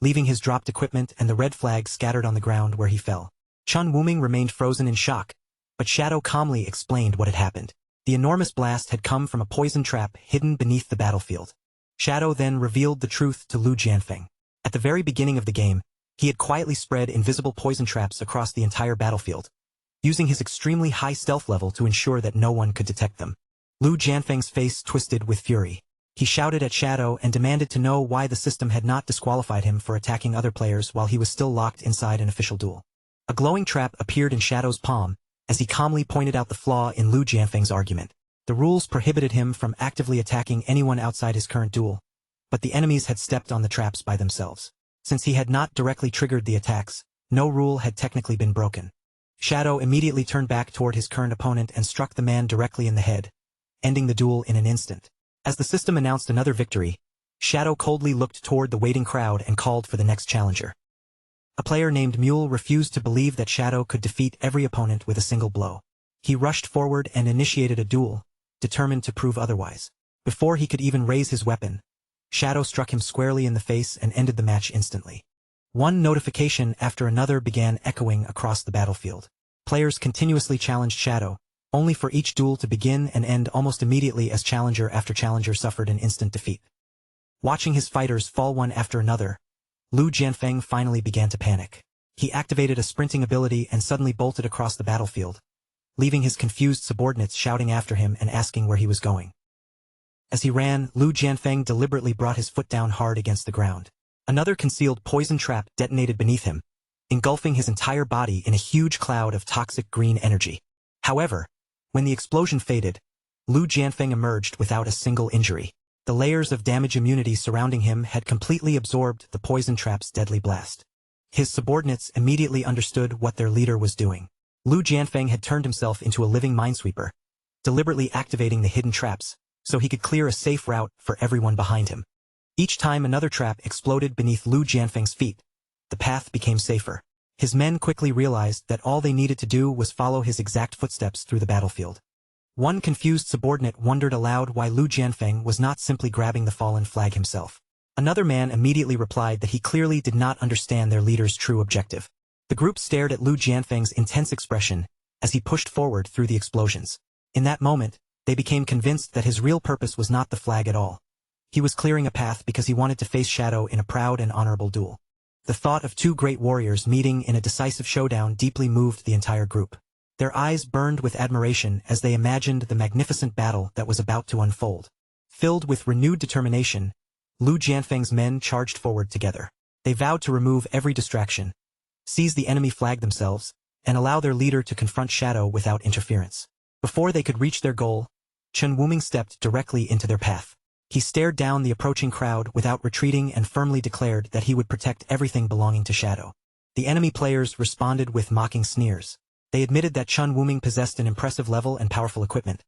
leaving his dropped equipment and the red flag scattered on the ground where he fell. Chen Wuming remained frozen in shock, but Shadow calmly explained what had happened. The enormous blast had come from a poison trap hidden beneath the battlefield. Shadow then revealed the truth to Lu Jianfeng. At the very beginning of the game, he had quietly spread invisible poison traps across the entire battlefield. using his extremely high stealth level to ensure that no one could detect them. Lu Jianfeng's face twisted with fury. He shouted at Shadow and demanded to know why the system had not disqualified him for attacking other players while he was still locked inside an official duel. A glowing trap appeared in Shadow's palm, as he calmly pointed out the flaw in Lu Jianfeng's argument. The rules prohibited him from actively attacking anyone outside his current duel, but the enemies had stepped on the traps by themselves. Since he had not directly triggered the attacks, no rule had technically been broken. Shadow immediately turned back toward his current opponent and struck the man directly in the head, ending the duel in an instant. As the system announced another victory, Shadow coldly looked toward the waiting crowd and called for the next challenger. A player named Mule refused to believe that Shadow could defeat every opponent with a single blow. He rushed forward and initiated a duel, determined to prove otherwise. Before he could even raise his weapon, Shadow struck him squarely in the face and ended the match instantly. One notification after another began echoing across the battlefield. Players continuously challenged Shadow, only for each duel to begin and end almost immediately as challenger after challenger suffered an instant defeat. Watching his fighters fall one after another, Lu Jianfeng finally began to panic. He activated a sprinting ability and suddenly bolted across the battlefield, leaving his confused subordinates shouting after him and asking where he was going. As he ran, Lu Jianfeng deliberately brought his foot down hard against the ground. Another concealed poison trap detonated beneath him, engulfing his entire body in a huge cloud of toxic green energy. However, when the explosion faded, Lu Jianfeng emerged without a single injury. The layers of damage immunity surrounding him had completely absorbed the poison trap's deadly blast. His subordinates immediately understood what their leader was doing. Lu Jianfeng had turned himself into a living minesweeper, deliberately activating the hidden traps, so he could clear a safe route for everyone behind him. Each time another trap exploded beneath Lu Jianfeng's feet, the path became safer. His men quickly realized that all they needed to do was follow his exact footsteps through the battlefield. One confused subordinate wondered aloud why Lu Jianfeng was not simply grabbing the fallen flag himself. Another man immediately replied that he clearly did not understand their leader's true objective. The group stared at Lu Jianfeng's intense expression as he pushed forward through the explosions. In that moment, they became convinced that his real purpose was not the flag at all. He was clearing a path because he wanted to face Shadow in a proud and honorable duel. The thought of two great warriors meeting in a decisive showdown deeply moved the entire group. Their eyes burned with admiration as they imagined the magnificent battle that was about to unfold. Filled with renewed determination, Lu Jianfeng's men charged forward together. They vowed to remove every distraction, seize the enemy flag themselves, and allow their leader to confront Shadow without interference. Before they could reach their goal, Chen Wuming stepped directly into their path. He stared down the approaching crowd without retreating and firmly declared that he would protect everything belonging to Shadow. The enemy players responded with mocking sneers. They admitted that Chen Wuming possessed an impressive level and powerful equipment,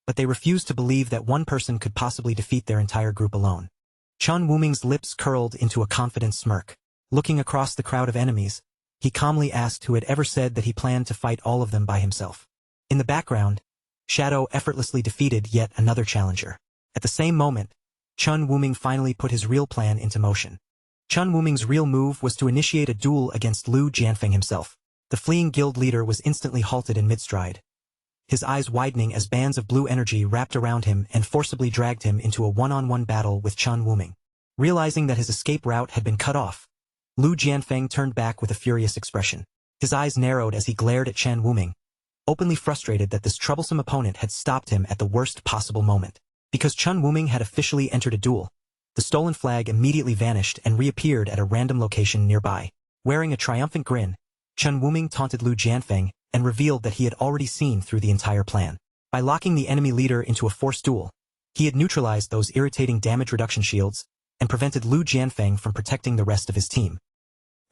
but they refused to believe that one person could possibly defeat their entire group alone. Chen Wuming's lips curled into a confident smirk. Looking across the crowd of enemies, he calmly asked who had ever said that he planned to fight all of them by himself. In the background, Shadow effortlessly defeated yet another challenger. At the same moment, Chen Wuming finally put his real plan into motion. Chen Wuming's real move was to initiate a duel against Lu Jianfeng himself. The fleeing guild leader was instantly halted in mid-stride, his eyes widening as bands of blue energy wrapped around him and forcibly dragged him into a one-on-one battle with Chen Wuming. Realizing that his escape route had been cut off, Lu Jianfeng turned back with a furious expression. His eyes narrowed as he glared at Chen Wuming, openly frustrated that this troublesome opponent had stopped him at the worst possible moment. Because Chen Wuming had officially entered a duel, the stolen flag immediately vanished and reappeared at a random location nearby. Wearing a triumphant grin, Chen Wuming taunted Lu Jianfeng and revealed that he had already seen through the entire plan. By locking the enemy leader into a forced duel, he had neutralized those irritating damage reduction shields and prevented Lu Jianfeng from protecting the rest of his team.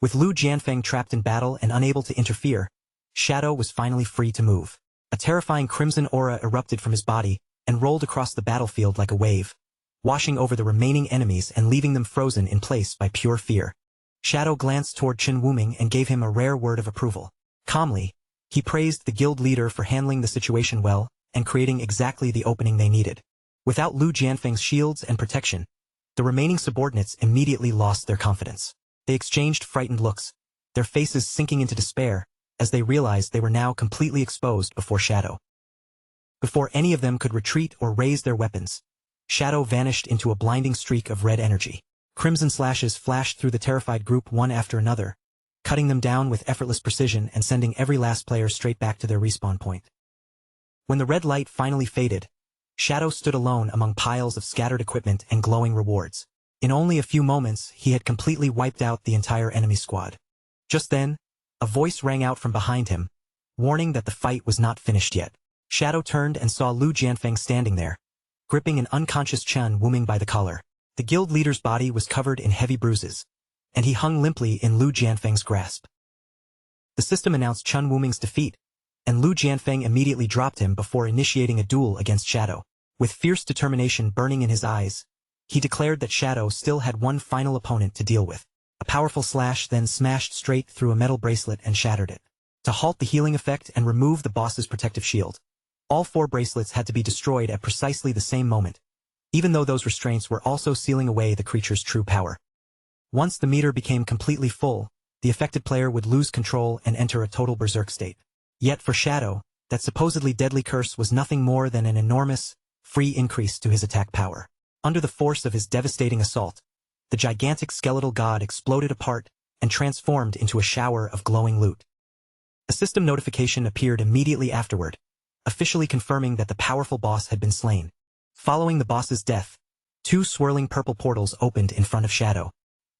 With Lu Jianfeng trapped in battle and unable to interfere, Shadow was finally free to move. A terrifying crimson aura erupted from his body and rolled across the battlefield like a wave, washing over the remaining enemies and leaving them frozen in place by pure fear. Shadow glanced toward Chen Wuming and gave him a rare word of approval. Calmly, he praised the guild leader for handling the situation well and creating exactly the opening they needed. Without Lu Jianfeng's shields and protection, the remaining subordinates immediately lost their confidence. They exchanged frightened looks, their faces sinking into despair as they realized they were now completely exposed before Shadow. Before any of them could retreat or raise their weapons, Shadow vanished into a blinding streak of red energy. Crimson slashes flashed through the terrified group one after another, cutting them down with effortless precision and sending every last player straight back to their respawn point. When the red light finally faded, Shadow stood alone among piles of scattered equipment and glowing rewards. In only a few moments, he had completely wiped out the entire enemy squad. Just then, a voice rang out from behind him, warning that the fight was not finished yet. Shadow turned and saw Lu Jianfeng standing there, gripping an unconscious Chen Wuming by the collar. The guild leader's body was covered in heavy bruises, and he hung limply in Lu Jianfeng's grasp. The system announced Chen Wuming's defeat, and Lu Jianfeng immediately dropped him before initiating a duel against Shadow. With fierce determination burning in his eyes, he declared that Shadow still had one final opponent to deal with. A powerful slash then smashed straight through a metal bracelet and shattered it. To halt the healing effect and remove the boss's protective shield, all 4 bracelets had to be destroyed at precisely the same moment, even though those restraints were also sealing away the creature's true power. Once the meter became completely full, the affected player would lose control and enter a total berserk state. Yet for Shadow, that supposedly deadly curse was nothing more than an enormous, free increase to his attack power. Under the force of his devastating assault, the gigantic skeletal god exploded apart and transformed into a shower of glowing loot. A system notification appeared immediately afterward, officially confirming that the powerful boss had been slain. Following the boss's death, 2 swirling purple portals opened in front of Shadow.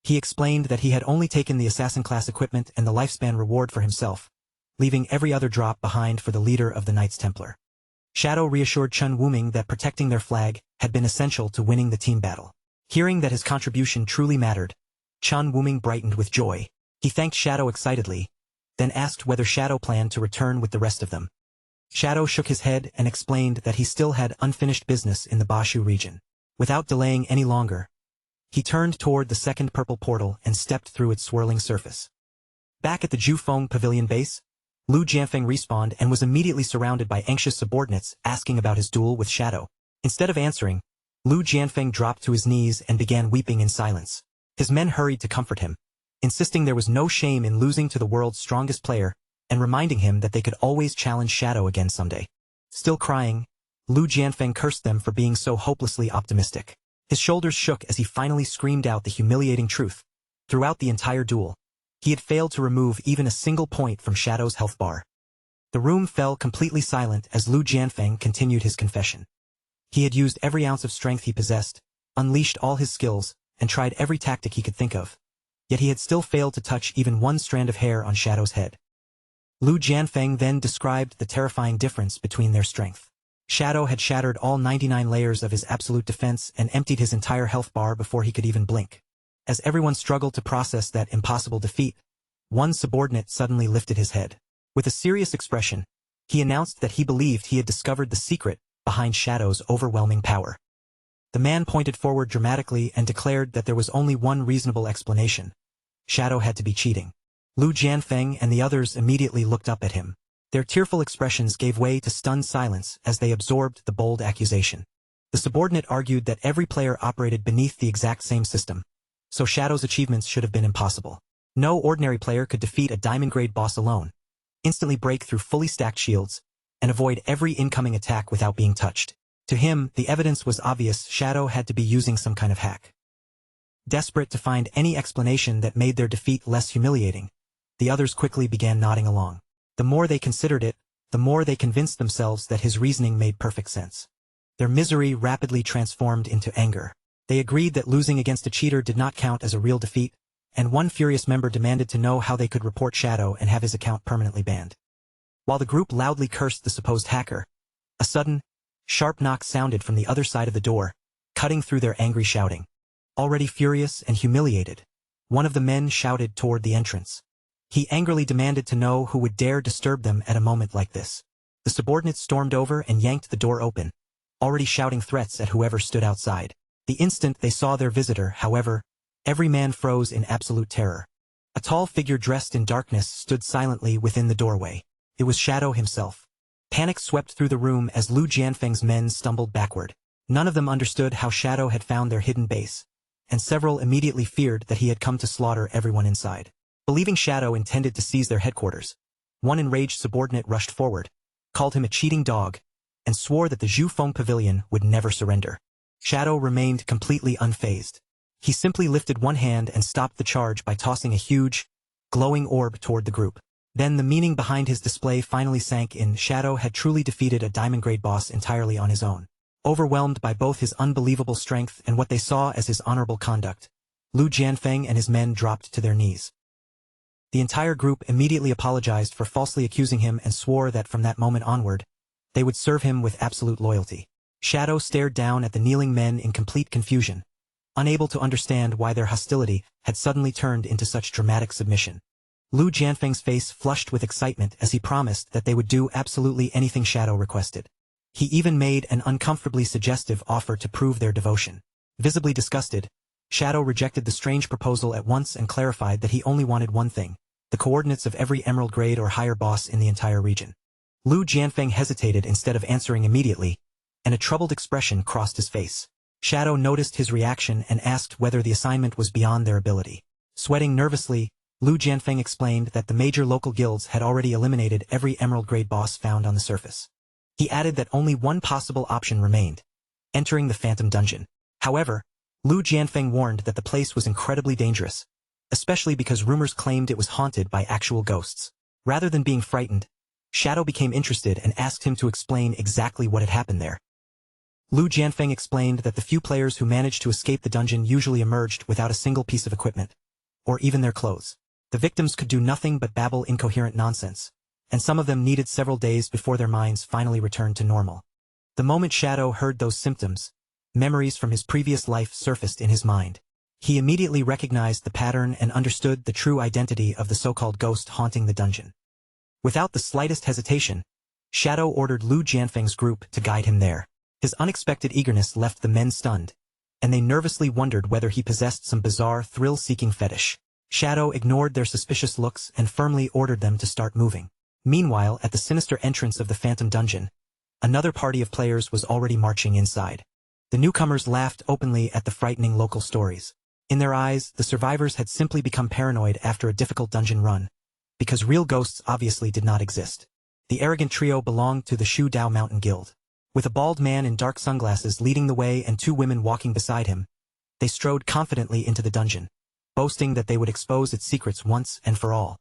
He explained that he had only taken the assassin-class equipment and the lifespan reward for himself, leaving every other drop behind for the leader of the Knights Templar. Shadow reassured Chen Wuming that protecting their flag had been essential to winning the team battle. Hearing that his contribution truly mattered, Chen Wuming brightened with joy. He thanked Shadow excitedly, then asked whether Shadow planned to return with the rest of them. Shadow shook his head and explained that he still had unfinished business in the Bashu region. Without delaying any longer, he turned toward the second purple portal and stepped through its swirling surface. Back at the Jufeng Pavilion base, Lu Jianfeng respawned and was immediately surrounded by anxious subordinates asking about his duel with Shadow. Instead of answering, Lu Jianfeng dropped to his knees and began weeping in silence. His men hurried to comfort him, insisting there was no shame in losing to the world's strongest player and reminding him that they could always challenge Shadow again someday. Still crying, Lu Jianfeng cursed them for being so hopelessly optimistic. His shoulders shook as he finally screamed out the humiliating truth. Throughout the entire duel, he had failed to remove even a single point from Shadow's health bar. The room fell completely silent as Lu Jianfeng continued his confession. He had used every ounce of strength he possessed, unleashed all his skills, and tried every tactic he could think of. Yet he had still failed to touch even one strand of hair on Shadow's head. Lu Jianfeng then described the terrifying difference between their strength. Shadow had shattered all 99 layers of his absolute defense and emptied his entire health bar before he could even blink. As everyone struggled to process that impossible defeat, one subordinate suddenly lifted his head. With a serious expression, he announced that he believed he had discovered the secret behind Shadow's overwhelming power. The man pointed forward dramatically and declared that there was only one reasonable explanation. Shadow had to be cheating. Lu Jianfeng and the others immediately looked up at him. Their tearful expressions gave way to stunned silence as they absorbed the bold accusation. The subordinate argued that every player operated beneath the exact same system, so Shadow's achievements should have been impossible. No ordinary player could defeat a diamond-grade boss alone, instantly break through fully stacked shields, and avoid every incoming attack without being touched. To him, the evidence was obvious. Shadow had to be using some kind of hack. Desperate to find any explanation that made their defeat less humiliating, the others quickly began nodding along. The more they considered it, the more they convinced themselves that his reasoning made perfect sense. Their misery rapidly transformed into anger. They agreed that losing against a cheater did not count as a real defeat, and one furious member demanded to know how they could report Shadow and have his account permanently banned. While the group loudly cursed the supposed hacker, a sudden, sharp knock sounded from the other side of the door, cutting through their angry shouting. Already furious and humiliated, one of the men shouted toward the entrance. He angrily demanded to know who would dare disturb them at a moment like this. The subordinates stormed over and yanked the door open, already shouting threats at whoever stood outside. The instant they saw their visitor, however, every man froze in absolute terror. A tall figure dressed in darkness stood silently within the doorway. It was Shadow himself. Panic swept through the room as Lu Jianfeng's men stumbled backward. None of them understood how Shadow had found their hidden base, and several immediately feared that he had come to slaughter everyone inside. Believing Shadow intended to seize their headquarters, one enraged subordinate rushed forward, called him a cheating dog, and swore that the Jufeng Pavilion would never surrender. Shadow remained completely unfazed. He simply lifted one hand and stopped the charge by tossing a huge, glowing orb toward the group. Then the meaning behind his display finally sank in. Shadow had truly defeated a diamond-grade boss entirely on his own. Overwhelmed by both his unbelievable strength and what they saw as his honorable conduct, Lu Jianfeng and his men dropped to their knees. The entire group immediately apologized for falsely accusing him and swore that from that moment onward, they would serve him with absolute loyalty. Shadow stared down at the kneeling men in complete confusion, unable to understand why their hostility had suddenly turned into such dramatic submission. Lu Jianfeng's face flushed with excitement as he promised that they would do absolutely anything Shadow requested. He even made an uncomfortably suggestive offer to prove their devotion. Visibly disgusted, Shadow rejected the strange proposal at once and clarified that he only wanted one thing: the coordinates of every emerald grade or higher boss in the entire region. Lu Jianfeng hesitated instead of answering immediately, and a troubled expression crossed his face. Shadow noticed his reaction and asked whether the assignment was beyond their ability. Sweating nervously, Lu Jianfeng explained that the major local guilds had already eliminated every emerald-grade boss found on the surface. He added that only one possible option remained: entering the Phantom Dungeon. However, Lu Jianfeng warned that the place was incredibly dangerous, especially because rumors claimed it was haunted by actual ghosts. Rather than being frightened, Shadow became interested and asked him to explain exactly what had happened there. Lu Jianfeng explained that the few players who managed to escape the dungeon usually emerged without a single piece of equipment, or even their clothes. The victims could do nothing but babble incoherent nonsense, and some of them needed several days before their minds finally returned to normal. The moment Shadow heard those symptoms, memories from his previous life surfaced in his mind. He immediately recognized the pattern and understood the true identity of the so-called ghost haunting the dungeon. Without the slightest hesitation, Shadow ordered Lu Jianfeng's group to guide him there. His unexpected eagerness left the men stunned, and they nervously wondered whether he possessed some bizarre thrill-seeking fetish. Shadow ignored their suspicious looks and firmly ordered them to start moving. Meanwhile, at the sinister entrance of the Phantom Dungeon, another party of players was already marching inside. The newcomers laughed openly at the frightening local stories. In their eyes, the survivors had simply become paranoid after a difficult dungeon run, because real ghosts obviously did not exist. The arrogant trio belonged to the Shu Dao Mountain Guild. With a bald man in dark sunglasses leading the way and two women walking beside him, they strode confidently into the dungeon, boasting that they would expose its secrets once and for all.